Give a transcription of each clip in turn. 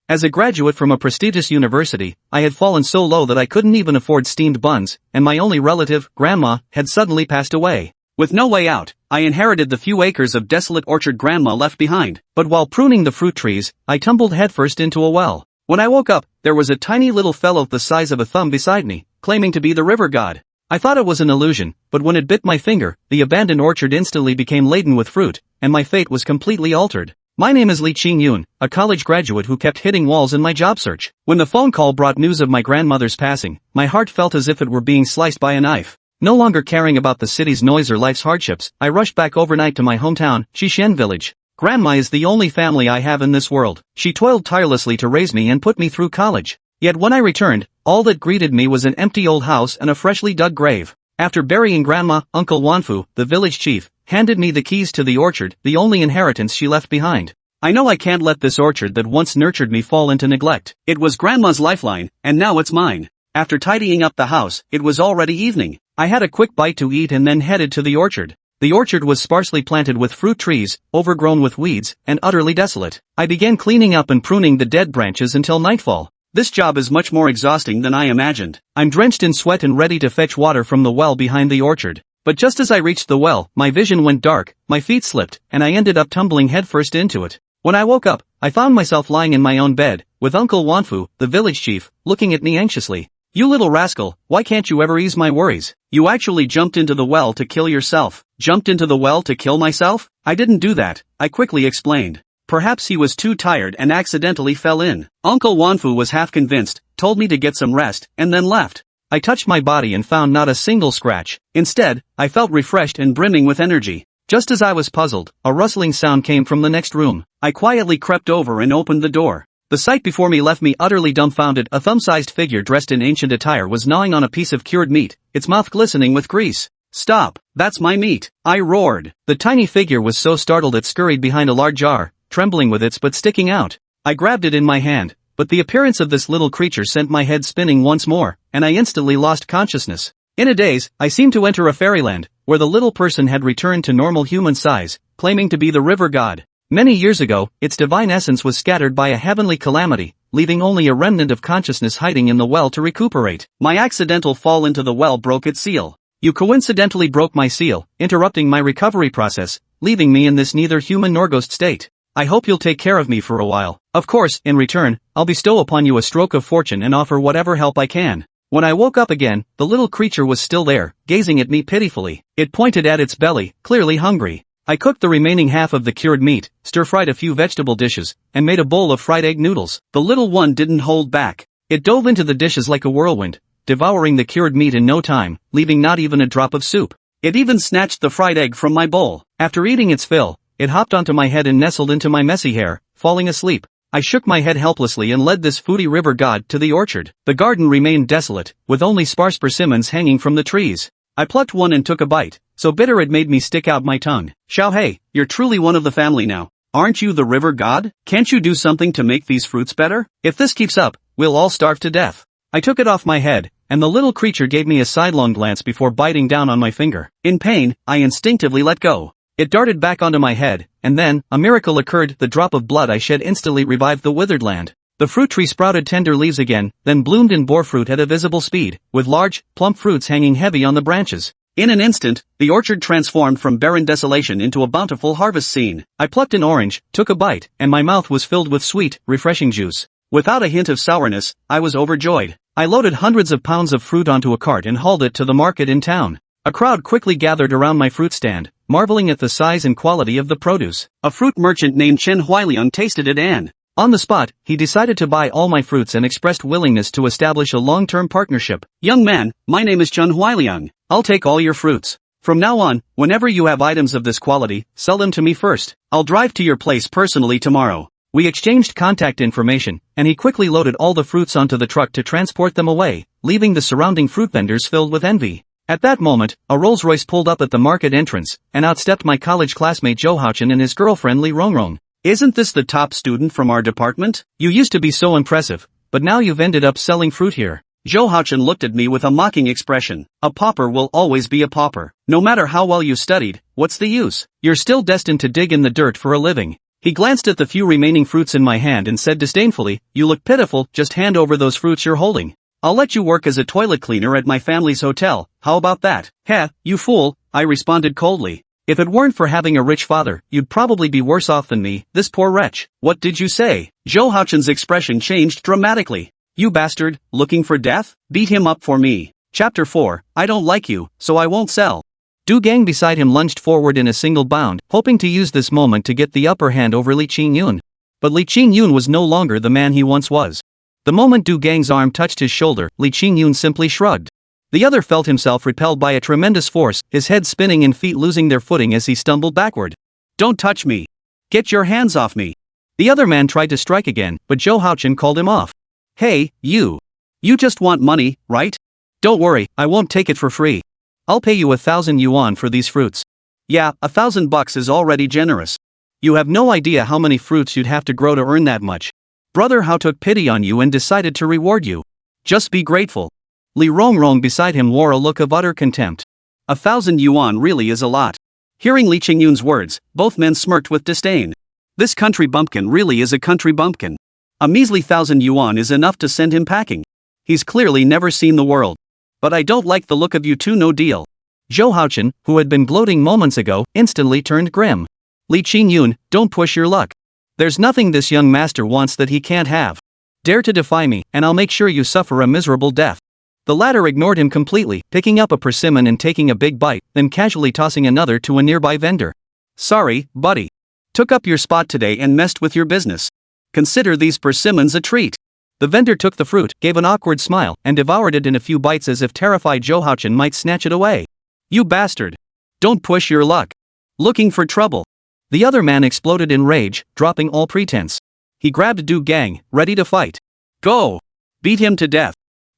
As a graduate from a prestigious university, I had fallen so low that I couldn't even afford steamed buns, and my only relative, Grandma, had suddenly passed away. With no way out, I inherited the few acres of desolate orchard Grandma left behind. But while pruning the fruit trees, I tumbled headfirst into a well. When I woke up, there was a tiny little fellow the size of a thumb beside me, claiming to be the river god. I thought it was an illusion, but when it bit my finger, the abandoned orchard instantly became laden with fruit, and my fate was completely altered. My name is Li Qingyun, a college graduate who kept hitting walls in my job search. When the phone call brought news of my grandmother's passing, my heart felt as if it were being sliced by a knife. No longer caring about the city's noise or life's hardships, I rushed back overnight to my hometown, Xishan village. Grandma is the only family I have in this world. She toiled tirelessly to raise me and put me through college. Yet when I returned, all that greeted me was an empty old house and a freshly dug grave. After burying Grandma, Uncle Wanfu, the village chief, handed me the keys to the orchard, the only inheritance she left behind. I know I can't let this orchard that once nurtured me fall into neglect. It was Grandma's lifeline, and now it's mine. After tidying up the house, it was already evening. I had a quick bite to eat and then headed to the orchard. The orchard was sparsely planted with fruit trees, overgrown with weeds, and utterly desolate. I began cleaning up and pruning the dead branches until nightfall. This job is much more exhausting than I imagined. I'm drenched in sweat and ready to fetch water from the well behind the orchard. But just as I reached the well, my vision went dark, my feet slipped, and I ended up tumbling headfirst into it. When I woke up, I found myself lying in my own bed, with Uncle Wanfu, the village chief, looking at me anxiously. "You little rascal, why can't you ever ease my worries? You actually jumped into the well to kill yourself." "Jumped into the well to kill myself? I didn't do that," I quickly explained. Perhaps he was too tired and accidentally fell in. Uncle Wanfu was half convinced, told me to get some rest, and then left. I touched my body and found not a single scratch. Instead, I felt refreshed and brimming with energy. Just as I was puzzled, a rustling sound came from the next room. I quietly crept over and opened the door. The sight before me left me utterly dumbfounded. A thumb-sized figure dressed in ancient attire was gnawing on a piece of cured meat, its mouth glistening with grease. "Stop, that's my meat," I roared. The tiny figure was so startled it scurried behind a large jar, trembling with its butt sticking out. I grabbed it in my hand, but the appearance of this little creature sent my head spinning once more, and I instantly lost consciousness. In a daze, I seemed to enter a fairyland, where the little person had returned to normal human size, claiming to be the river god. Many years ago, its divine essence was scattered by a heavenly calamity, leaving only a remnant of consciousness hiding in the well to recuperate. My accidental fall into the well broke its seal. You coincidentally broke my seal, interrupting my recovery process, leaving me in this neither human nor ghost state. I hope you'll take care of me for a while. Of course, in return, I'll bestow upon you a stroke of fortune and offer whatever help I can. When I woke up again, the little creature was still there, gazing at me pitifully. It pointed at its belly, clearly hungry. I cooked the remaining half of the cured meat, stir-fried a few vegetable dishes, and made a bowl of fried egg noodles. The little one didn't hold back. It dove into the dishes like a whirlwind, devouring the cured meat in no time, leaving not even a drop of soup. It even snatched the fried egg from my bowl. After eating its fill, it hopped onto my head and nestled into my messy hair, falling asleep. I shook my head helplessly and led this foodie river god to the orchard. The garden remained desolate, with only sparse persimmons hanging from the trees. I plucked one and took a bite, so bitter it made me stick out my tongue. "Xiao Hei, you're truly one of the family now. Aren't you the river god? Can't you do something to make these fruits better? If this keeps up, we'll all starve to death." I took it off my head, and the little creature gave me a sidelong glance before biting down on my finger. In pain, I instinctively let go. It darted back onto my head, and then, a miracle occurred. The drop of blood I shed instantly revived the withered land. The fruit tree sprouted tender leaves again, then bloomed and bore fruit at a visible speed, with large, plump fruits hanging heavy on the branches. In an instant, the orchard transformed from barren desolation into a bountiful harvest scene. I plucked an orange, took a bite, and my mouth was filled with sweet, refreshing juice. Without a hint of sourness, I was overjoyed. I loaded hundreds of pounds of fruit onto a cart and hauled it to the market in town. A crowd quickly gathered around my fruit stand, marveling at the size and quality of the produce. A fruit merchant named Chen Huiliang tasted it and, on the spot, he decided to buy all my fruits and expressed willingness to establish a long-term partnership. "Young man, my name is Chen Huiliang. I'll take all your fruits. From now on, whenever you have items of this quality, sell them to me first. I'll drive to your place personally tomorrow." We exchanged contact information, and he quickly loaded all the fruits onto the truck to transport them away, leaving the surrounding fruit vendors filled with envy. At that moment, a Rolls-Royce pulled up at the market entrance, and out stepped my college classmate Zhou Haochen and his girlfriend Li Rongrong. "Isn't this the top student from our department? You used to be so impressive, but now you've ended up selling fruit here." Zhou Haochen looked at me with a mocking expression. "A pauper will always be a pauper. No matter how well you studied, what's the use? You're still destined to dig in the dirt for a living." He glanced at the few remaining fruits in my hand and said disdainfully, "You look pitiful, just hand over those fruits you're holding. I'll let you work as a toilet cleaner at my family's hotel, how about that?" "Heh, you fool," I responded coldly. "If it weren't for having a rich father, you'd probably be worse off than me, this poor wretch." "What did you say?" Zhou Haochun's expression changed dramatically. "You bastard, looking for death? Beat him up for me." Chapter 4, I don't like you, so I won't sell. Du Gang beside him lunged forward in a single bound, hoping to use this moment to get the upper hand over Li Qingyun. But Li Qingyun was no longer the man he once was. The moment Du Gang's arm touched his shoulder, Li Qingyun simply shrugged. The other felt himself repelled by a tremendous force, his head spinning and feet losing their footing as he stumbled backward. "Don't touch me! Get your hands off me!" The other man tried to strike again, but Zhou Haochun called him off. "Hey, you! You just want money, right? Don't worry, I won't take it for free. I'll pay you 1,000 yuan for these fruits." "Yeah, $1,000 is already generous. You have no idea how many fruits you'd have to grow to earn that much. Brother Hao took pity on you and decided to reward you. Just be grateful." Li Rongrong beside him wore a look of utter contempt. 1,000 yuan really is a lot. Hearing Li Qingyun's words, both men smirked with disdain. This country bumpkin really is a country bumpkin. A measly 1,000 yuan is enough to send him packing. He's clearly never seen the world. "But I don't like the look of you two, no deal." Zhou Haochun, who had been gloating moments ago, instantly turned grim. "Li Qingyun, don't push your luck. There's nothing this young master wants that he can't have. Dare to defy me, and I'll make sure you suffer a miserable death." The latter ignored him completely, picking up a persimmon and taking a big bite, then casually tossing another to a nearby vendor. "Sorry, buddy. Took up your spot today and messed with your business. Consider these persimmons a treat." The vendor took the fruit, gave an awkward smile, and devoured it in a few bites as if terrified Zhou Haochun might snatch it away. "You bastard! Don't push your luck. Looking for trouble." The other man exploded in rage, dropping all pretense. He grabbed Du Gang, ready to fight. "Go! Beat him to death.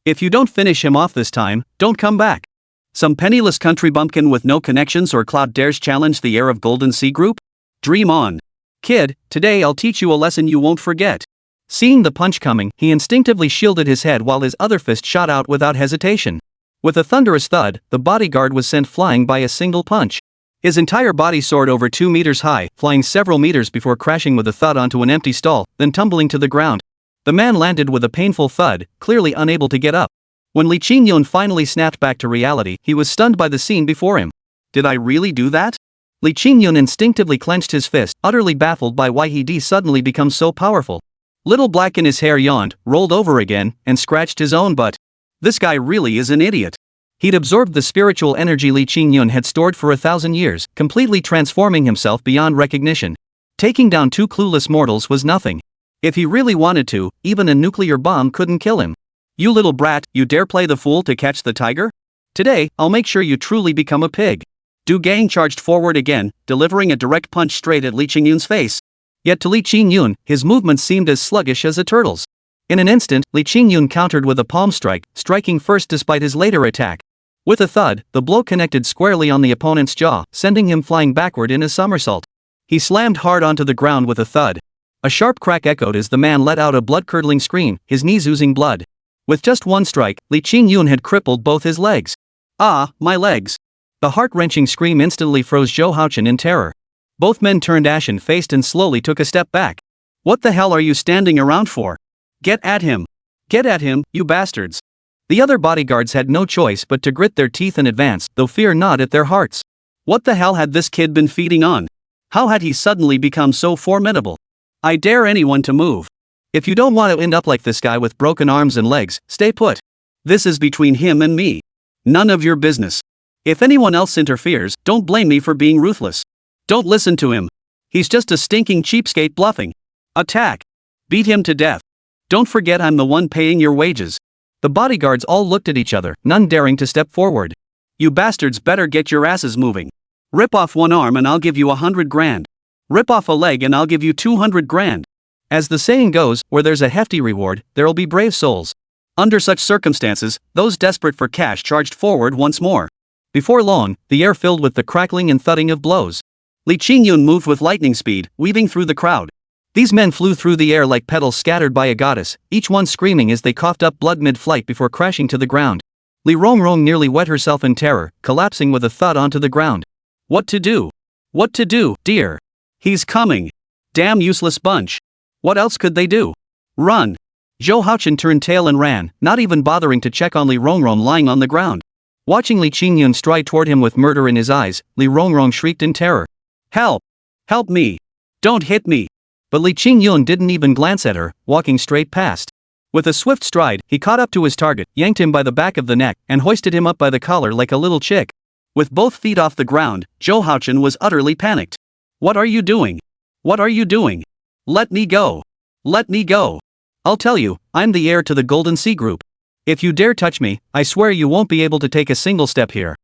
If you don't finish him off this time, don't come back." Some penniless country bumpkin with no connections or clout dares challenge the heir of Golden Sea Group? Dream on. "Kid, today I'll teach you a lesson you won't forget." Seeing the punch coming, he instinctively shielded his head while his other fist shot out without hesitation. With a thunderous thud, the bodyguard was sent flying by a single punch. His entire body soared over 2 meters high, flying several meters before crashing with a thud onto an empty stall, then tumbling to the ground. The man landed with a painful thud, clearly unable to get up. When Li Qingyun finally snapped back to reality, he was stunned by the scene before him. Did I really do that? Li Qingyun instinctively clenched his fist, utterly baffled by why he'd suddenly become so powerful. Little Black in his hair yawned, rolled over again, and scratched his own butt. This guy really is an idiot. He'd absorbed the spiritual energy Li Qingyun had stored for 1,000 years, completely transforming himself beyond recognition. Taking down two clueless mortals was nothing. If he really wanted to, even a nuclear bomb couldn't kill him. "You little brat, you dare play the fool to catch the tiger? Today, I'll make sure you truly become a pig." Du Gang charged forward again, delivering a direct punch straight at Li Qingyun's face. Yet to Li Qingyun, his movements seemed as sluggish as a turtle's. In an instant, Li Qingyun countered with a palm strike, striking first despite his later attack. With a thud, the blow connected squarely on the opponent's jaw, sending him flying backward in a somersault. He slammed hard onto the ground with a thud. A sharp crack echoed as the man let out a blood-curdling scream, his knees oozing blood. With just one strike, Li Qingyun had crippled both his legs. "Ah, my legs!" The heart-wrenching scream instantly froze Zhou Haochun in terror. Both men turned ashen-faced and slowly took a step back. "What the hell are you standing around for? Get at him! Get at him, you bastards!" The other bodyguards had no choice but to grit their teeth and advance, though fear gnawed at their hearts. What the hell had this kid been feeding on? How had he suddenly become so formidable? "I dare anyone to move. If you don't want to end up like this guy with broken arms and legs, stay put. This is between him and me. None of your business. If anyone else interferes, don't blame me for being ruthless. Don't listen to him. He's just a stinking cheapskate bluffing. Attack! Beat him to death. Don't forget I'm the one paying your wages." The bodyguards all looked at each other, none daring to step forward. "You bastards better get your asses moving. Rip off one arm and I'll give you 100 grand. Rip off a leg and I'll give you 200 grand. As the saying goes, where there's a hefty reward, there'll be brave souls." Under such circumstances, those desperate for cash charged forward once more. Before long, the air filled with the crackling and thudding of blows. Li Qingyun moved with lightning speed, weaving through the crowd. These men flew through the air like petals scattered by a goddess, each one screaming as they coughed up blood mid-flight before crashing to the ground. Li Rongrong nearly wet herself in terror, collapsing with a thud onto the ground. What to do? What to do, dear? He's coming. Damn useless bunch. What else could they do? Run. Zhou Haochen turned tail and ran, not even bothering to check on Li Rongrong lying on the ground. Watching Li Qingyun stride toward him with murder in his eyes, Li Rongrong shrieked in terror. Help! Help me! Don't hit me! But Li Qingyun didn't even glance at her, walking straight past. With a swift stride, he caught up to his target, yanked him by the back of the neck, and hoisted him up by the collar like a little chick. With both feet off the ground, Zhou Haochen was utterly panicked. What are you doing? What are you doing? Let me go! Let me go! I'll tell you, I'm the heir to the Golden Sea Group. If you dare touch me, I swear you won't be able to take a single step here.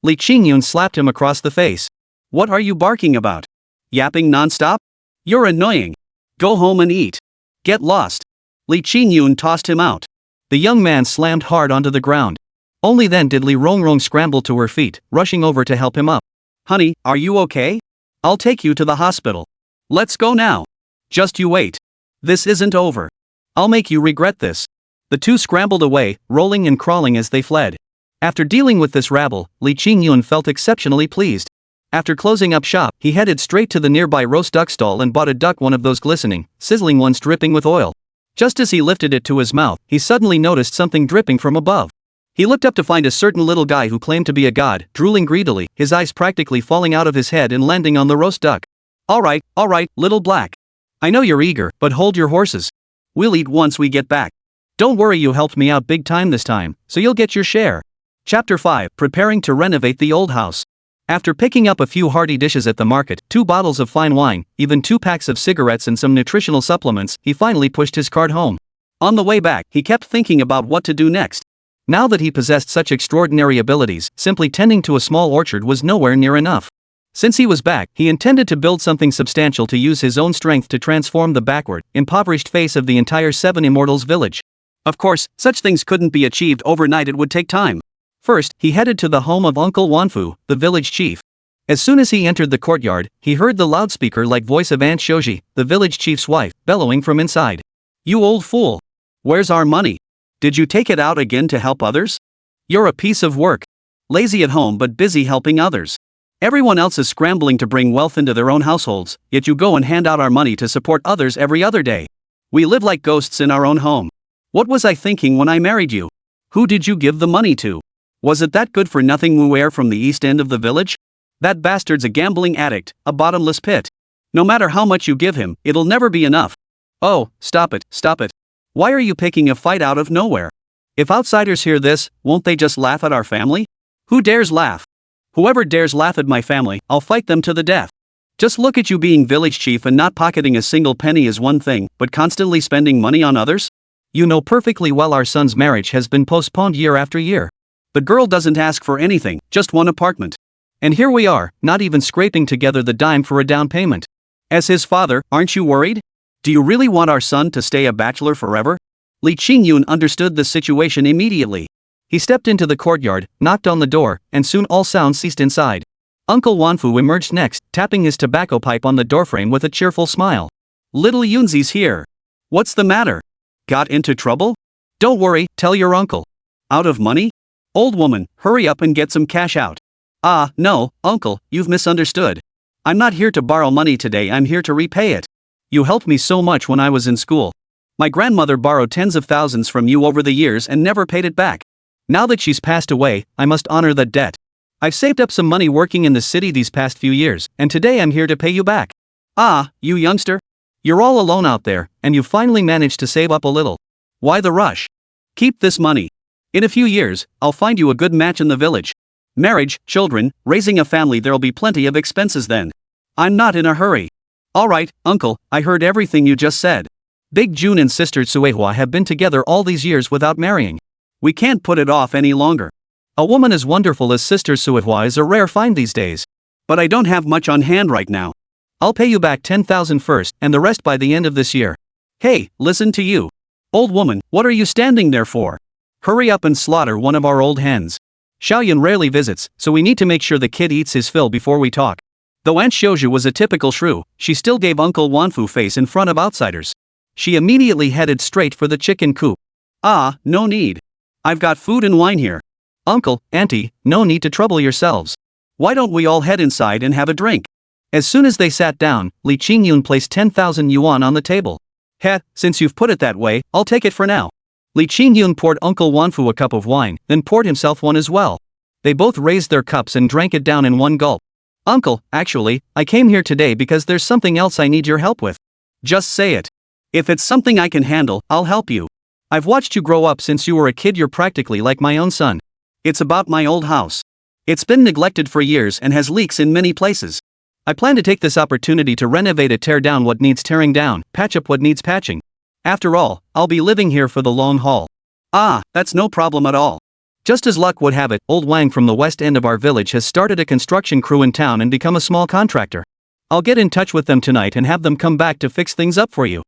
Li Qingyun slapped him across the face. What are you barking about? Yapping non-stop? You're annoying. Go home and eat. Get lost. Li Qingyun tossed him out. The young man slammed hard onto the ground. Only then did Li Rongrong scramble to her feet, rushing over to help him up. Honey, are you okay? I'll take you to the hospital. Let's go now. Just you wait. This isn't over. I'll make you regret this. The two scrambled away, rolling and crawling as they fled. After dealing with this rabble, Li Qingyun felt exceptionally pleased. After closing up shop, he headed straight to the nearby roast duck stall and bought a duck, one of those glistening, sizzling ones dripping with oil. Just as he lifted it to his mouth, he suddenly noticed something dripping from above. He looked up to find a certain little guy who claimed to be a god, drooling greedily, his eyes practically falling out of his head and landing on the roast duck. All right, little black. I know you're eager, but hold your horses. We'll eat once we get back. Don't worry, you helped me out big time this time, so you'll get your share. Chapter 5, Preparing to Renovate the Old House. After picking up a few hearty dishes at the market, 2 bottles of fine wine, even 2 packs of cigarettes and some nutritional supplements, he finally pushed his cart home. On the way back, he kept thinking about what to do next. Now that he possessed such extraordinary abilities, simply tending to a small orchard was nowhere near enough. Since he was back, he intended to build something substantial to use his own strength to transform the backward, impoverished face of the entire 7 Immortals village. Of course, such things couldn't be achieved overnight, it would take time. First, he headed to the home of Uncle Wanfu, the village chief. As soon as he entered the courtyard, he heard the loudspeaker-like voice of Aunt Shoji, the village chief's wife, bellowing from inside. You old fool! Where's our money? Did you take it out again to help others? You're a piece of work. Lazy at home but busy helping others. Everyone else is scrambling to bring wealth into their own households, yet you go and hand out our money to support others every other day. We live like ghosts in our own home. What was I thinking when I married you? Who did you give the money to? Was it that good-for-nothing Wu from the east end of the village? That bastard's a gambling addict, a bottomless pit. No matter how much you give him, it'll never be enough. Oh, stop it, stop it. Why are you picking a fight out of nowhere? If outsiders hear this, won't they just laugh at our family? Who dares laugh? Whoever dares laugh at my family, I'll fight them to the death. Just look at you being village chief and not pocketing a single penny is one thing, but constantly spending money on others? You know perfectly well our son's marriage has been postponed year after year. The girl doesn't ask for anything, just one apartment. And here we are, not even scraping together the dime for a down payment. As his father, aren't you worried? Do you really want our son to stay a bachelor forever? Li Qingyun understood the situation immediately. He stepped into the courtyard, knocked on the door, and soon all sounds ceased inside. Uncle Wanfu emerged next, tapping his tobacco pipe on the doorframe with a cheerful smile. Little Yunzi's here. What's the matter? Got into trouble? Don't worry, tell your uncle. Out of money? Old woman, hurry up and get some cash out. Ah, no, uncle, you've misunderstood. I'm not here to borrow money today, I'm here to repay it. You helped me so much when I was in school. My grandmother borrowed tens of thousands from you over the years and never paid it back. Now that she's passed away, I must honor that debt. I've saved up some money working in the city these past few years, and today I'm here to pay you back. Ah, you youngster. You're all alone out there, and you finally managed to save up a little. Why the rush? Keep this money. In a few years, I'll find you a good match in the village. Marriage, children, raising a family, there'll be plenty of expenses then. I'm not in a hurry. Alright, uncle, I heard everything you just said. Big June and sister Suehua have been together all these years without marrying. We can't put it off any longer. A woman as wonderful as sister Suehua is a rare find these days. But I don't have much on hand right now. I'll pay you back 10,000 first, and the rest by the end of this year. Hey, listen to you. Old woman, what are you standing there for? Hurry up and slaughter one of our old hens. Xiaoyan rarely visits, so we need to make sure the kid eats his fill before we talk. Though Aunt Shoju was a typical shrew, she still gave Uncle Wanfu face in front of outsiders. She immediately headed straight for the chicken coop. Ah, no need. I've got food and wine here. Uncle, Auntie, no need to trouble yourselves. Why don't we all head inside and have a drink? As soon as they sat down, Li Qingyun placed 10,000 yuan on the table. Heh, since you've put it that way, I'll take it for now. Li Qingyun poured Uncle Wanfu a cup of wine, then poured himself one as well. They both raised their cups and drank it down in one gulp. Uncle, actually, I came here today because there's something else I need your help with. Just say it. If it's something I can handle, I'll help you. I've watched you grow up since you were a kid. You're practically like my own son. It's about my old house. It's been neglected for years and has leaks in many places. I plan to take this opportunity to renovate it, tear down what needs tearing down, patch up what needs patching. After all, I'll be living here for the long haul. Ah, that's no problem at all. Just as luck would have it, old Wang from the west end of our village has started a construction crew in town and become a small contractor. I'll get in touch with them tonight and have them come back to fix things up for you.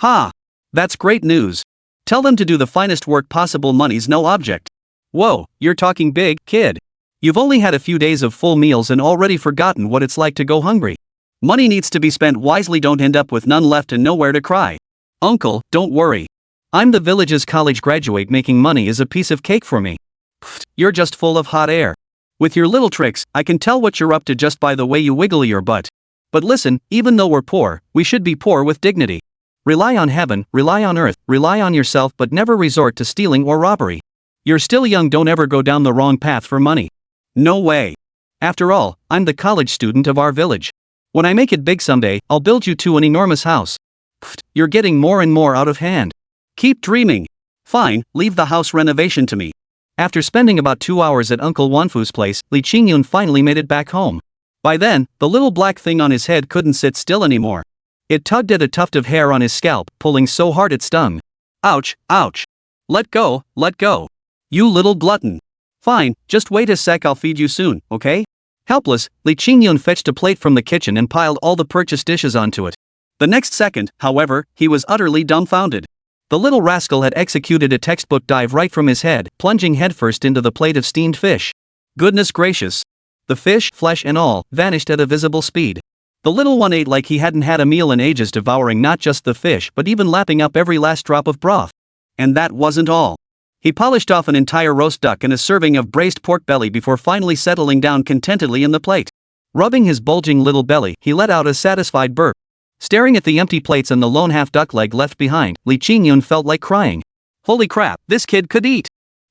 Ha! That's great news. Tell them to do the finest work possible. Money's no object. Whoa, you're talking big, kid. You've only had a few days of full meals and already forgotten what it's like to go hungry. Money needs to be spent wisely. Don't end up with none left and nowhere to cry. Uncle, don't worry. I'm the village's college graduate. Making money is a piece of cake for me. Pfft, you're just full of hot air. With your little tricks, I can tell what you're up to just by the way you wiggle your butt. But listen, even though we're poor, we should be poor with dignity. Rely on heaven, rely on earth, rely on yourself, but never resort to stealing or robbery. You're still young. Don't ever go down the wrong path for money. No way. After all, I'm the college student of our village. When I make it big someday, I'll build you two an enormous house. Pfft, you're getting more and more out of hand. Keep dreaming. Fine, leave the house renovation to me. After spending about 2 hours at Uncle Wanfu's place, Li Qingyun finally made it back home. By then, the little black thing on his head couldn't sit still anymore. It tugged at a tuft of hair on his scalp, pulling so hard it stung. Ouch, ouch. Let go, let go. You little glutton. Fine, just wait a sec, I'll feed you soon, okay? Helpless, Li Qingyun fetched a plate from the kitchen and piled all the purchased dishes onto it. The next second, however, he was utterly dumbfounded. The little rascal had executed a textbook dive right from his head, plunging headfirst into the plate of steamed fish. Goodness gracious. The fish, flesh and all, vanished at a visible speed. The little one ate like he hadn't had a meal in ages, devouring not just the fish but even lapping up every last drop of broth. And that wasn't all. He polished off an entire roast duck and a serving of braised pork belly before finally settling down contentedly in the plate. Rubbing his bulging little belly, he let out a satisfied burp. Staring at the empty plates and the lone half-duck leg left behind, Li Qingyun felt like crying. Holy crap, this kid could eat!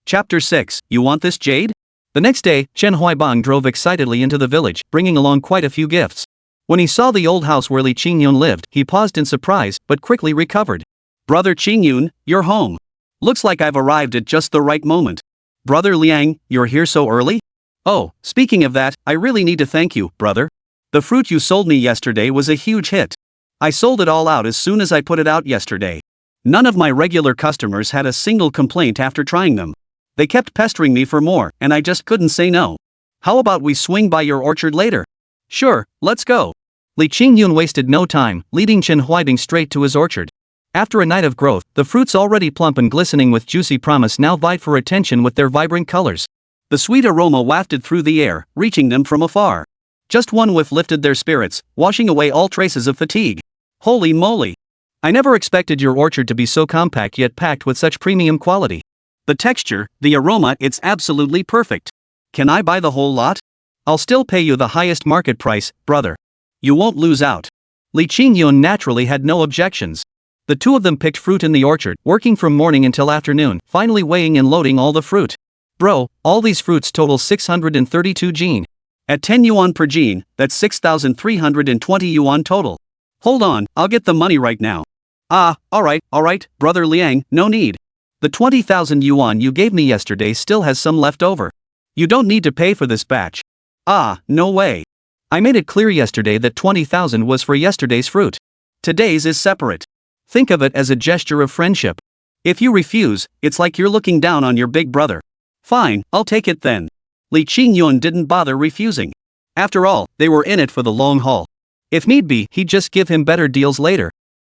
Chapter 6, You Want This, Jade? The next day, Chen Huaibang drove excitedly into the village, bringing along quite a few gifts. When he saw the old house where Li Qingyun lived, he paused in surprise, but quickly recovered. Brother Qingyun, you're home. Looks like I've arrived at just the right moment. Brother Liang, you're here so early? Oh, speaking of that, I really need to thank you, brother. The fruit you sold me yesterday was a huge hit. I sold it all out as soon as I put it out yesterday. None of my regular customers had a single complaint after trying them. They kept pestering me for more, and I just couldn't say no. How about we swing by your orchard later? Sure, let's go. Li Qingyun wasted no time, leading Chen Huaibing straight to his orchard. After a night of growth, the fruits already plump and glistening with juicy promise now vied for attention with their vibrant colors. The sweet aroma wafted through the air, reaching them from afar. Just one whiff lifted their spirits, washing away all traces of fatigue. Holy moly! I never expected your orchard to be so compact yet packed with such premium quality. The texture, the aroma, it's absolutely perfect. Can I buy the whole lot? I'll still pay you the highest market price, brother. You won't lose out. Li Qingyun naturally had no objections. The two of them picked fruit in the orchard, working from morning until afternoon, finally weighing and loading all the fruit. Bro, all these fruits total 632 jin. At 10 yuan per jin, that's 6,320 yuan total. Hold on, I'll get the money right now. Ah, alright, brother Liang, no need. The 20,000 yuan you gave me yesterday still has some left over. You don't need to pay for this batch. Ah, no way. I made it clear yesterday that 20,000 was for yesterday's fruit. Today's is separate. Think of it as a gesture of friendship. If you refuse, it's like you're looking down on your big brother. Fine, I'll take it then. Li Qingyun didn't bother refusing. After all, they were in it for the long haul. If need be, he'd just give him better deals later.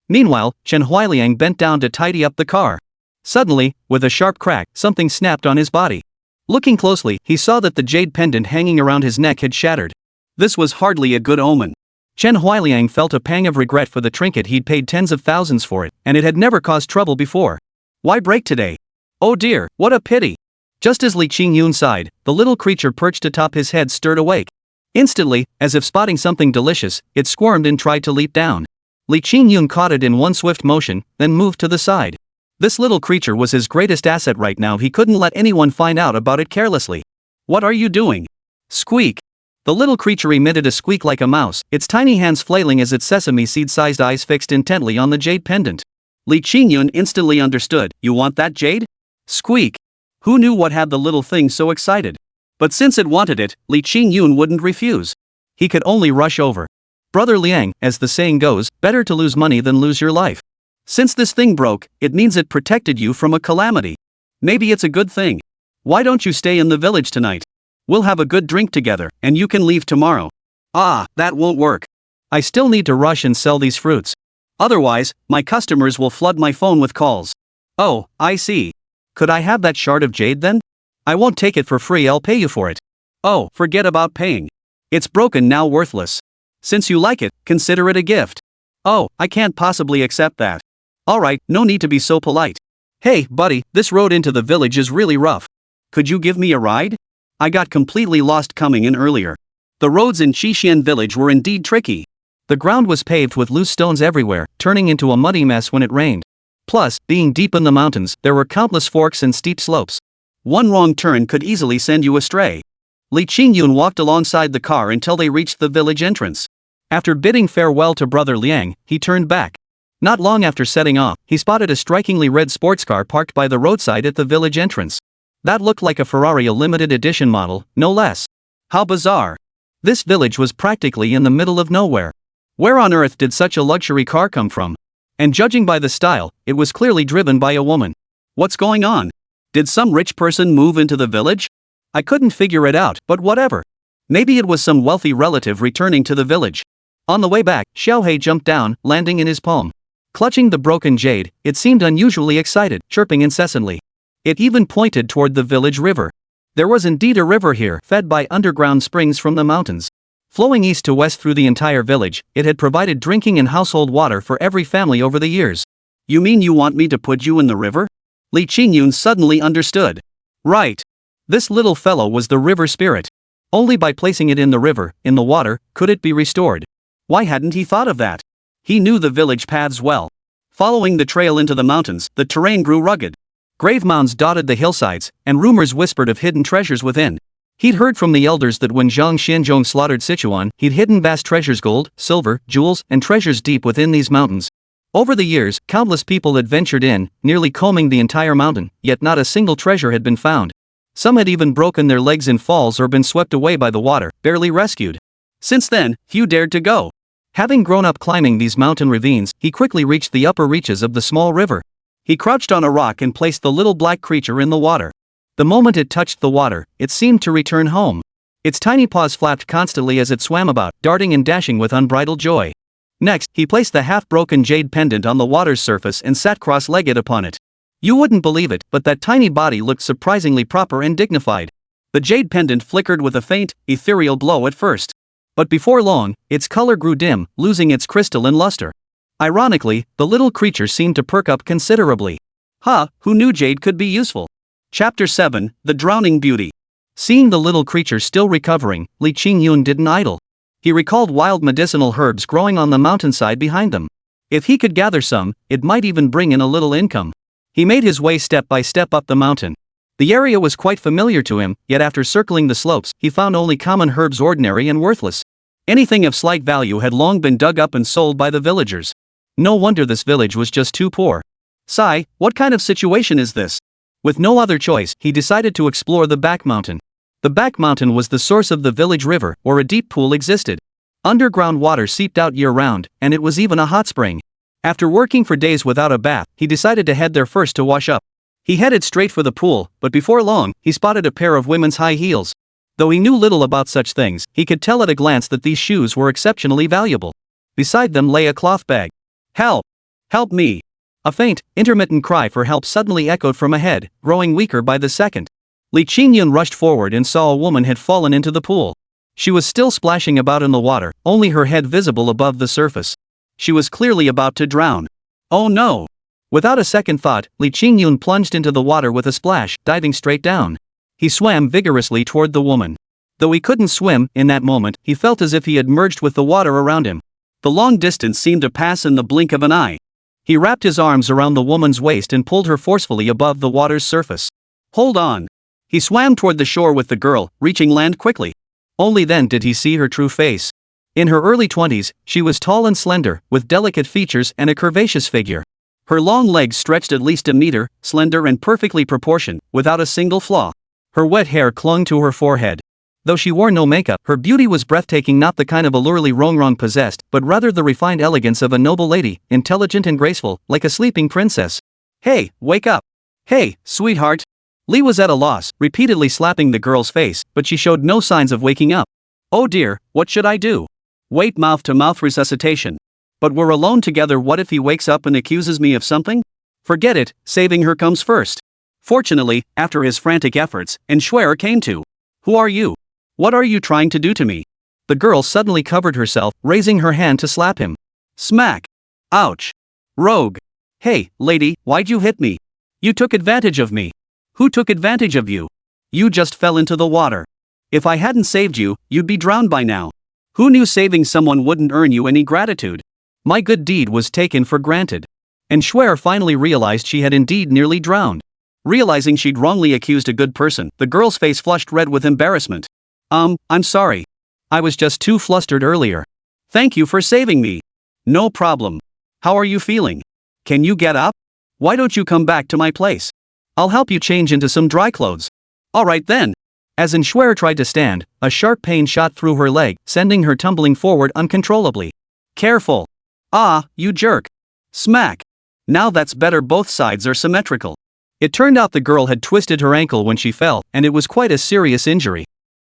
Meanwhile, Chen Huailiang bent down to tidy up the car. Suddenly, with a sharp crack, something snapped on his body. Looking closely, he saw that the jade pendant hanging around his neck had shattered. This was hardly a good omen. Chen Huailiang felt a pang of regret for the trinket. He'd paid tens of thousands for it, and it had never caused trouble before. Why break today? Oh dear, what a pity. Just as Li Qingyun sighed, the little creature perched atop his head stirred awake. Instantly, as if spotting something delicious, it squirmed and tried to leap down. Li Qingyun caught it in one swift motion, then moved to the side. This little creature was his greatest asset right now. He couldn't let anyone find out about it carelessly. What are you doing? Squeak. The little creature emitted a squeak like a mouse, its tiny hands flailing as its sesame seed-sized eyes fixed intently on the jade pendant. Li Qingyun instantly understood. You want that jade? Squeak. Who knew what had the little thing so excited? But since it wanted it, Li Qingyun wouldn't refuse. He could only rush over. Brother Liang, as the saying goes, better to lose money than lose your life. Since this thing broke, it means it protected you from a calamity. Maybe it's a good thing. Why don't you stay in the village tonight? We'll have a good drink together, and you can leave tomorrow. Ah, that won't work. I still need to rush and sell these fruits. Otherwise, my customers will flood my phone with calls. Oh, I see. Could I have that shard of jade then? I won't take it for free, I'll pay you for it. Oh, forget about paying. It's broken now, worthless. Since you like it, consider it a gift. Oh, I can't possibly accept that. Alright, no need to be so polite. Hey, buddy, this road into the village is really rough. Could you give me a ride? I got completely lost coming in earlier. The roads in Qixian village were indeed tricky. The ground was paved with loose stones everywhere, turning into a muddy mess when it rained. Plus, being deep in the mountains, there were countless forks and steep slopes. One wrong turn could easily send you astray. Li Qingyun walked alongside the car until they reached the village entrance. After bidding farewell to Brother Liang, he turned back. Not long after setting off, he spotted a strikingly red sports car parked by the roadside at the village entrance. That looked like a Ferrari, a limited edition model, no less. How bizarre. This village was practically in the middle of nowhere. Where on earth did such a luxury car come from? And judging by the style, it was clearly driven by a woman. What's going on? Did some rich person move into the village? I couldn't figure it out, but whatever. Maybe it was some wealthy relative returning to the village. On the way back, Xiaohei jumped down, landing in his palm. Clutching the broken jade, it seemed unusually excited, chirping incessantly. It even pointed toward the village river. There was indeed a river here, fed by underground springs from the mountains. Flowing east to west through the entire village, it had provided drinking and household water for every family over the years. You mean you want me to put you in the river? Li Qingyun suddenly understood. Right. This little fellow was the river spirit. Only by placing it in the river, in the water, could it be restored. Why hadn't he thought of that? He knew the village paths well. Following the trail into the mountains, the terrain grew rugged. Grave mounds dotted the hillsides, and rumors whispered of hidden treasures within. He'd heard from the elders that when Zhang Xianzhong slaughtered Sichuan, he'd hidden vast treasures, gold, silver, jewels, and treasures deep within these mountains. Over the years, countless people had ventured in, nearly combing the entire mountain, yet not a single treasure had been found. Some had even broken their legs in falls or been swept away by the water, barely rescued. Since then, few dared to go. Having grown up climbing these mountain ravines, he quickly reached the upper reaches of the small river. He crouched on a rock and placed the little black creature in the water. The moment it touched the water, it seemed to return home. Its tiny paws flapped constantly as it swam about, darting and dashing with unbridled joy. Next, he placed the half-broken jade pendant on the water's surface and sat cross-legged upon it. You wouldn't believe it, but that tiny body looked surprisingly proper and dignified. The jade pendant flickered with a faint, ethereal glow at first. But before long, its color grew dim, losing its crystalline luster. Ironically, the little creature seemed to perk up considerably. Who knew jade could be useful? Chapter 7, The Drowning Beauty. Seeing the little creature still recovering, Li Qingyun didn't idle. He recalled wild medicinal herbs growing on the mountainside behind them. If he could gather some, it might even bring in a little income. He made his way step by step up the mountain. The area was quite familiar to him, yet after circling the slopes, he found only common herbs, ordinary and worthless. Anything of slight value had long been dug up and sold by the villagers. No wonder this village was just too poor. Sigh, what kind of situation is this? With no other choice, he decided to explore the back mountain. The back mountain was the source of the village river, or a deep pool existed. Underground water seeped out year-round, and it was even a hot spring. After working for days without a bath, he decided to head there first to wash up. He headed straight for the pool, but before long, he spotted a pair of women's high heels. Though he knew little about such things, he could tell at a glance that these shoes were exceptionally valuable. Beside them lay a cloth bag. Help! Help me! A faint, intermittent cry for help suddenly echoed from ahead, growing weaker by the second. Li Qingyun rushed forward and saw a woman had fallen into the pool. She was still splashing about in the water, only her head visible above the surface. She was clearly about to drown. Oh no! Without a second thought, Li Qingyun plunged into the water with a splash, diving straight down. He swam vigorously toward the woman. Though he couldn't swim, in that moment, he felt as if he had merged with the water around him. The long distance seemed to pass in the blink of an eye. He wrapped his arms around the woman's waist and pulled her forcefully above the water's surface. Hold on. He swam toward the shore with the girl, reaching land quickly. Only then did he see her true face. In her early 20s, she was tall and slender, with delicate features and a curvaceous figure. Her long legs stretched at least a meter, slender and perfectly proportioned, without a single flaw. Her wet hair clung to her forehead. Though she wore no makeup, her beauty was breathtaking, not the kind of allurely Rongrong possessed, but rather the refined elegance of a noble lady, intelligent and graceful, like a sleeping princess. Hey, wake up. Hey, sweetheart. Li was at a loss, repeatedly slapping the girl's face, but she showed no signs of waking up. Oh dear, what should I do? Wait, mouth-to-mouth resuscitation. But we're alone together, what if he wakes up and accuses me of something? Forget it, saving her comes first. Fortunately, after his frantic efforts, Schwer came to. Who are you? What are you trying to do to me? The girl suddenly covered herself, raising her hand to slap him. Smack. Ouch. Rogue. Hey, lady, why'd you hit me? You took advantage of me. Who took advantage of you? You just fell into the water. If I hadn't saved you, you'd be drowned by now. Who knew saving someone wouldn't earn you any gratitude? My good deed was taken for granted. Schwer finally realized she had indeed nearly drowned. Realizing she'd wrongly accused a good person, the girl's face flushed red with embarrassment. I'm sorry. I was just too flustered earlier. Thank you for saving me. No problem. How are you feeling? Can you get up? Why don't you come back to my place? I'll help you change into some dry clothes. Alright then. As Schwer tried to stand, a sharp pain shot through her leg, sending her tumbling forward uncontrollably. Careful. Ah, you jerk. Smack. Now that's better, both sides are symmetrical. It turned out the girl had twisted her ankle when she fell, and it was quite a serious injury.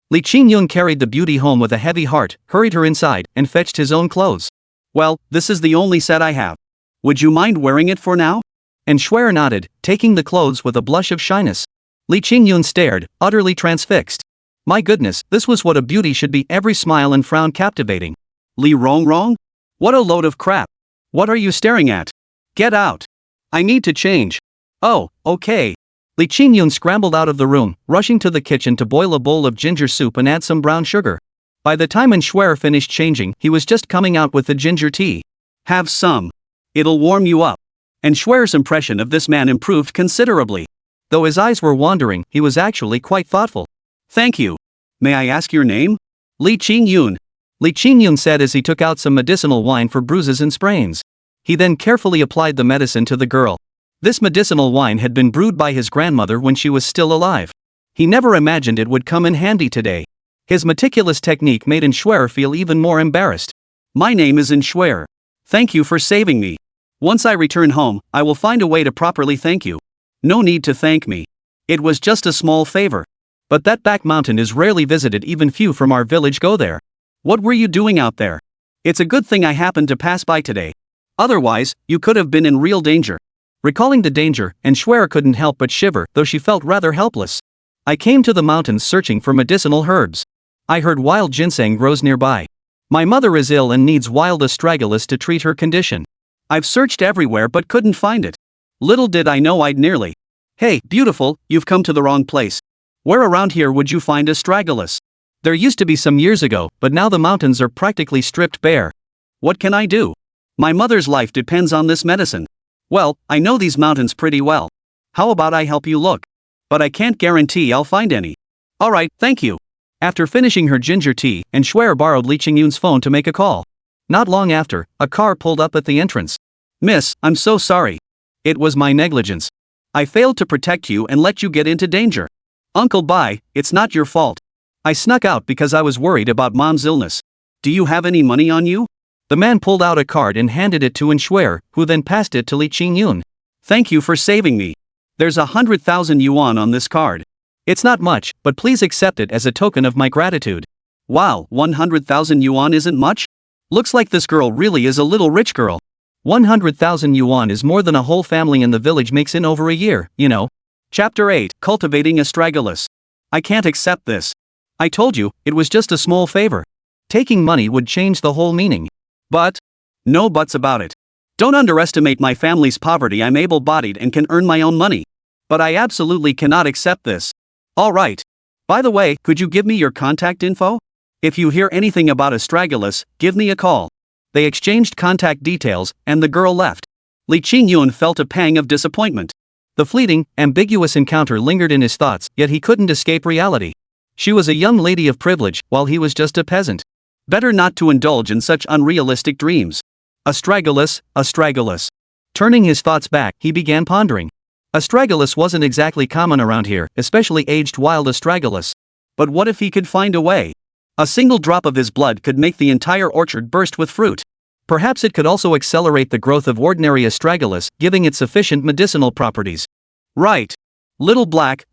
Li Qingyun carried the beauty home with a heavy heart, hurried her inside, and fetched his own clothes. Well, this is the only set I have. Would you mind wearing it for now? Schwer nodded, taking the clothes with a blush of shyness. Li Qingyun stared, utterly transfixed. My goodness, this was what a beauty should be, every smile and frown captivating. Li Rongrong? What a load of crap. What are you staring at? Get out. I need to change. Oh, okay. Li Qingyun scrambled out of the room, rushing to the kitchen to boil a bowl of ginger soup and add some brown sugar. By the time Schwer finished changing, he was just coming out with the ginger tea. Have some. It'll warm you up. Schwer's impression of this man improved considerably. Though his eyes were wandering, he was actually quite thoughtful. Thank you. May I ask your name? Li Qingyun. Li Qingyun said as he took out some medicinal wine for bruises and sprains. He then carefully applied the medicine to the girl. This medicinal wine had been brewed by his grandmother when she was still alive. He never imagined it would come in handy today. His meticulous technique made Schwer feel even more embarrassed. My name is Schwer. Thank you for saving me. Once I return home, I will find a way to properly thank you. No need to thank me. It was just a small favor. But that back mountain is rarely visited, even few from our village go there. What were you doing out there? It's a good thing I happened to pass by today. Otherwise, you could have been in real danger. Recalling the danger, Schwer couldn't help but shiver, though she felt rather helpless. I came to the mountains searching for medicinal herbs. I heard wild ginseng grows nearby. My mother is ill and needs wild astragalus to treat her condition. I've searched everywhere but couldn't find it. Little did I know I'd nearly. Hey, beautiful, you've come to the wrong place. Where around here would you find astragalus? There used to be some years ago, but now the mountains are practically stripped bare. What can I do? My mother's life depends on this medicine. Well, I know these mountains pretty well. How about I help you look? But I can't guarantee I'll find any. Alright, thank you. After finishing her ginger tea, Schwer borrowed Li Qingyun's phone to make a call. Not long after, a car pulled up at the entrance. Miss, I'm so sorry. It was my negligence. I failed to protect you and let you get into danger. Uncle Bai, it's not your fault. I snuck out because I was worried about Mom's illness. Do you have any money on you? The man pulled out a card and handed it to Schwer, who then passed it to Li Qingyun. Thank you for saving me. There's 100,000 yuan on this card. It's not much, but please accept it as a token of my gratitude. Wow, 100,000 yuan isn't much? Looks like this girl really is a little rich girl. 100,000 yuan is more than a whole family in the village makes in over a year, you know. Chapter 8, Cultivating Astragalus. I can't accept this. I told you, it was just a small favor. Taking money would change the whole meaning. But? No buts about it. Don't underestimate my family's poverty. I'm able-bodied and can earn my own money. But I absolutely cannot accept this. Alright. By the way, could you give me your contact info? If you hear anything about astragalus, give me a call. They exchanged contact details, and the girl left. Li Qingyun felt a pang of disappointment. The fleeting, ambiguous encounter lingered in his thoughts, yet he couldn't escape reality. She was a young lady of privilege, while he was just a peasant. Better not to indulge in such unrealistic dreams. Astragalus, astragalus. Turning his thoughts back, he began pondering. Astragalus wasn't exactly common around here, especially aged wild astragalus. But what if he could find a way? A single drop of his blood could make the entire orchard burst with fruit. Perhaps it could also accelerate the growth of ordinary astragalus, giving it sufficient medicinal properties. Right. Little Black,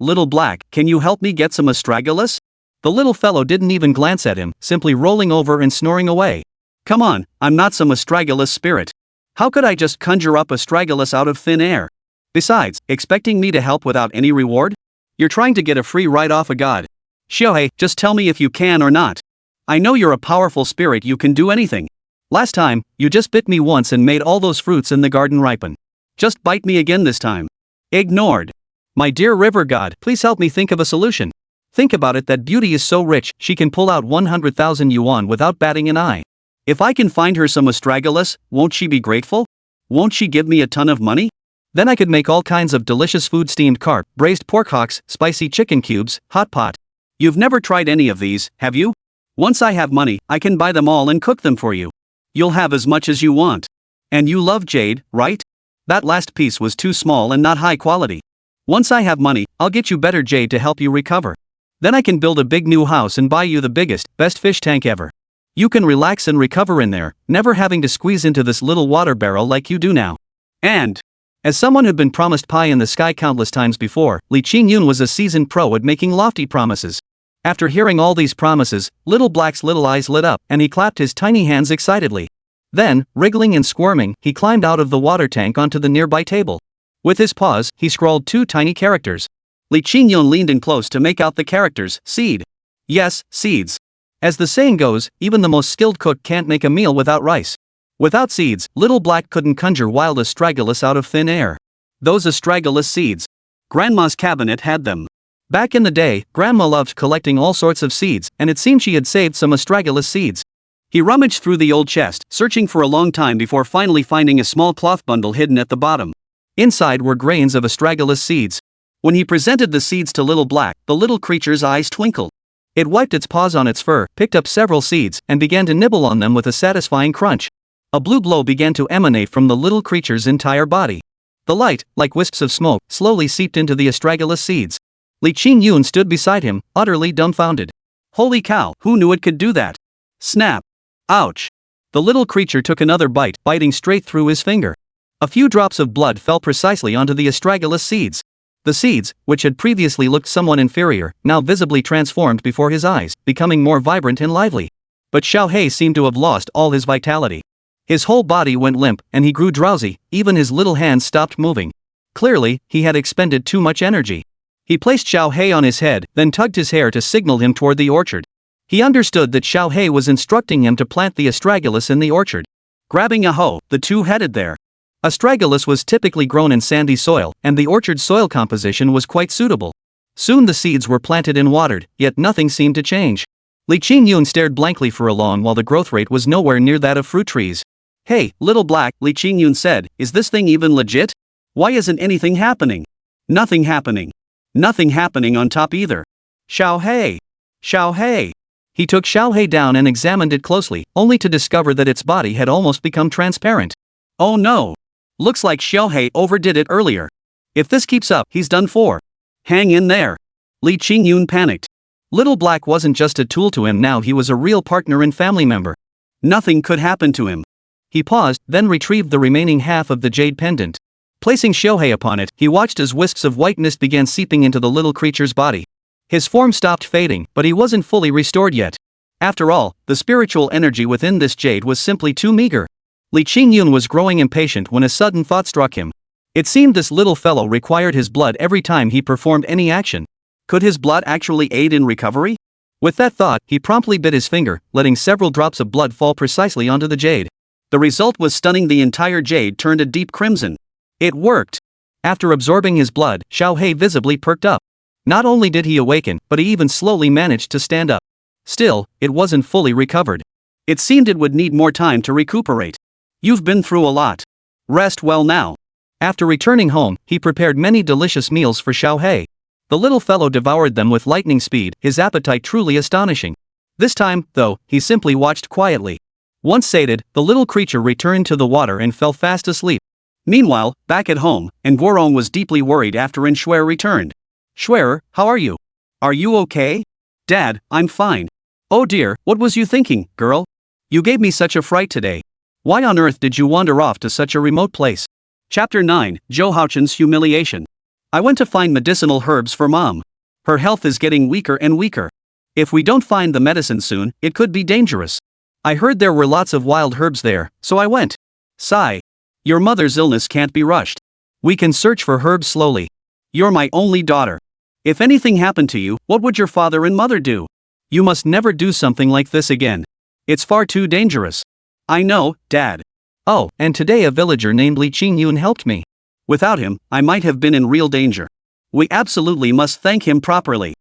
can you help me get some astragalus? The little fellow didn't even glance at him, simply rolling over and snoring away. Come on, I'm not some astragalus spirit. How could I just conjure up astragalus out of thin air? Besides, expecting me to help without any reward? You're trying to get a free ride off a god. Xiaohei, just tell me if you can or not. I know you're a powerful spirit, you can do anything. Last time, you just bit me once and made all those fruits in the garden ripen. Just bite me again this time. Ignored. My dear river god, please help me think of a solution. Think about it, that beauty is so rich, she can pull out 100,000 yuan without batting an eye. If I can find her some astragalus, won't she be grateful? Won't she give me a ton of money? Then I could make all kinds of delicious food: steamed carp, braised pork hocks, spicy chicken cubes, hot pot. You've never tried any of these, have you? Once I have money, I can buy them all and cook them for you. You'll have as much as you want. And you love jade, right? That last piece was too small and not high quality. Once I have money, I'll get you better jade to help you recover. Then I can build a big new house and buy you the biggest, best fish tank ever. You can relax and recover in there, never having to squeeze into this little water barrel like you do now. And, as someone who'd been promised pie in the sky countless times before, Li Qingyun was a seasoned pro at making lofty promises. After hearing all these promises, Little Black's little eyes lit up, and he clapped his tiny hands excitedly. Then, wriggling and squirming, he climbed out of the water tank onto the nearby table. With his paws, he scrawled 2 tiny characters. Li Qingyun leaned in close to make out the characters: seed. Yes, seeds. As the saying goes, even the most skilled cook can't make a meal without rice. Without seeds, Little Black couldn't conjure wild astragalus out of thin air. Those astragalus seeds. Grandma's cabinet had them. Back in the day, Grandma loved collecting all sorts of seeds, and it seemed she had saved some astragalus seeds. He rummaged through the old chest, searching for a long time before finally finding a small cloth bundle hidden at the bottom. Inside were grains of astragalus seeds. When he presented the seeds to Little Black, the little creature's eyes twinkled. It wiped its paws on its fur, picked up several seeds, and began to nibble on them with a satisfying crunch. A blue glow began to emanate from the little creature's entire body. The light, like wisps of smoke, slowly seeped into the astragalus seeds. Li Qingyun stood beside him, utterly dumbfounded. Holy cow, who knew it could do that? Snap. Ouch. The little creature took another bite, biting straight through his finger. A few drops of blood fell precisely onto the astragalus seeds. The seeds, which had previously looked somewhat inferior, now visibly transformed before his eyes, becoming more vibrant and lively. But Xiaohei seemed to have lost all his vitality. His whole body went limp, and he grew drowsy, even his little hands stopped moving. Clearly, he had expended too much energy. He placed Xiaohei on his head, then tugged his hair to signal him toward the orchard. He understood that Xiaohei was instructing him to plant the astragalus in the orchard. Grabbing a hoe, the two headed there. Astragalus was typically grown in sandy soil, and the orchard's soil composition was quite suitable. Soon the seeds were planted and watered, yet nothing seemed to change. Li Qingyun stared blankly for a long while the growth rate was nowhere near that of fruit trees. Hey, Little Black, Li Qingyun said, is this thing even legit? Why isn't anything happening? Nothing happening. Nothing happening on top either. Xiaohei. Xiaohei. He took Xiaohei down and examined it closely, only to discover that its body had almost become transparent. Oh no. Looks like Xiaohei overdid it earlier. If this keeps up, he's done for. Hang in there. Li Qingyun panicked. Little Black wasn't just a tool to him now, he was a real partner and family member. Nothing could happen to him. He paused, then retrieved the remaining half of the jade pendant. Placing Xiaohei upon it, he watched as wisps of white mist began seeping into the little creature's body. His form stopped fading, but he wasn't fully restored yet. After all, the spiritual energy within this jade was simply too meager. Li Qingyun was growing impatient when a sudden thought struck him. It seemed this little fellow required his blood every time he performed any action. Could his blood actually aid in recovery? With that thought, he promptly bit his finger, letting several drops of blood fall precisely onto the jade. The result was stunning. The entire jade turned a deep crimson. It worked. After absorbing his blood, Xiaohei visibly perked up. Not only did he awaken, but he even slowly managed to stand up. Still, it wasn't fully recovered. It seemed it would need more time to recuperate. You've been through a lot. Rest well now. After returning home, he prepared many delicious meals for Xiaohei. The little fellow devoured them with lightning speed, his appetite truly astonishing. This time, though, he simply watched quietly. Once sated, the little creature returned to the water and fell fast asleep. Meanwhile, back at home, Nguorong was deeply worried after Shuer returned. Shuer, how are you? Are you okay? Dad, I'm fine. Oh dear, what was you thinking, girl? You gave me such a fright today. Why on earth did you wander off to such a remote place? Chapter 9, Zhou Haochun's Humiliation. I went to find medicinal herbs for Mom. Her health is getting weaker and weaker. If we don't find the medicine soon, it could be dangerous. I heard there were lots of wild herbs there, so I went. Sigh. Your mother's illness can't be rushed. We can search for herbs slowly. You're my only daughter. If anything happened to you, what would your father and mother do? You must never do something like this again. It's far too dangerous. I know, Dad. Oh, and today a villager named Li Qingyun helped me. Without him, I might have been in real danger. We absolutely must thank him properly.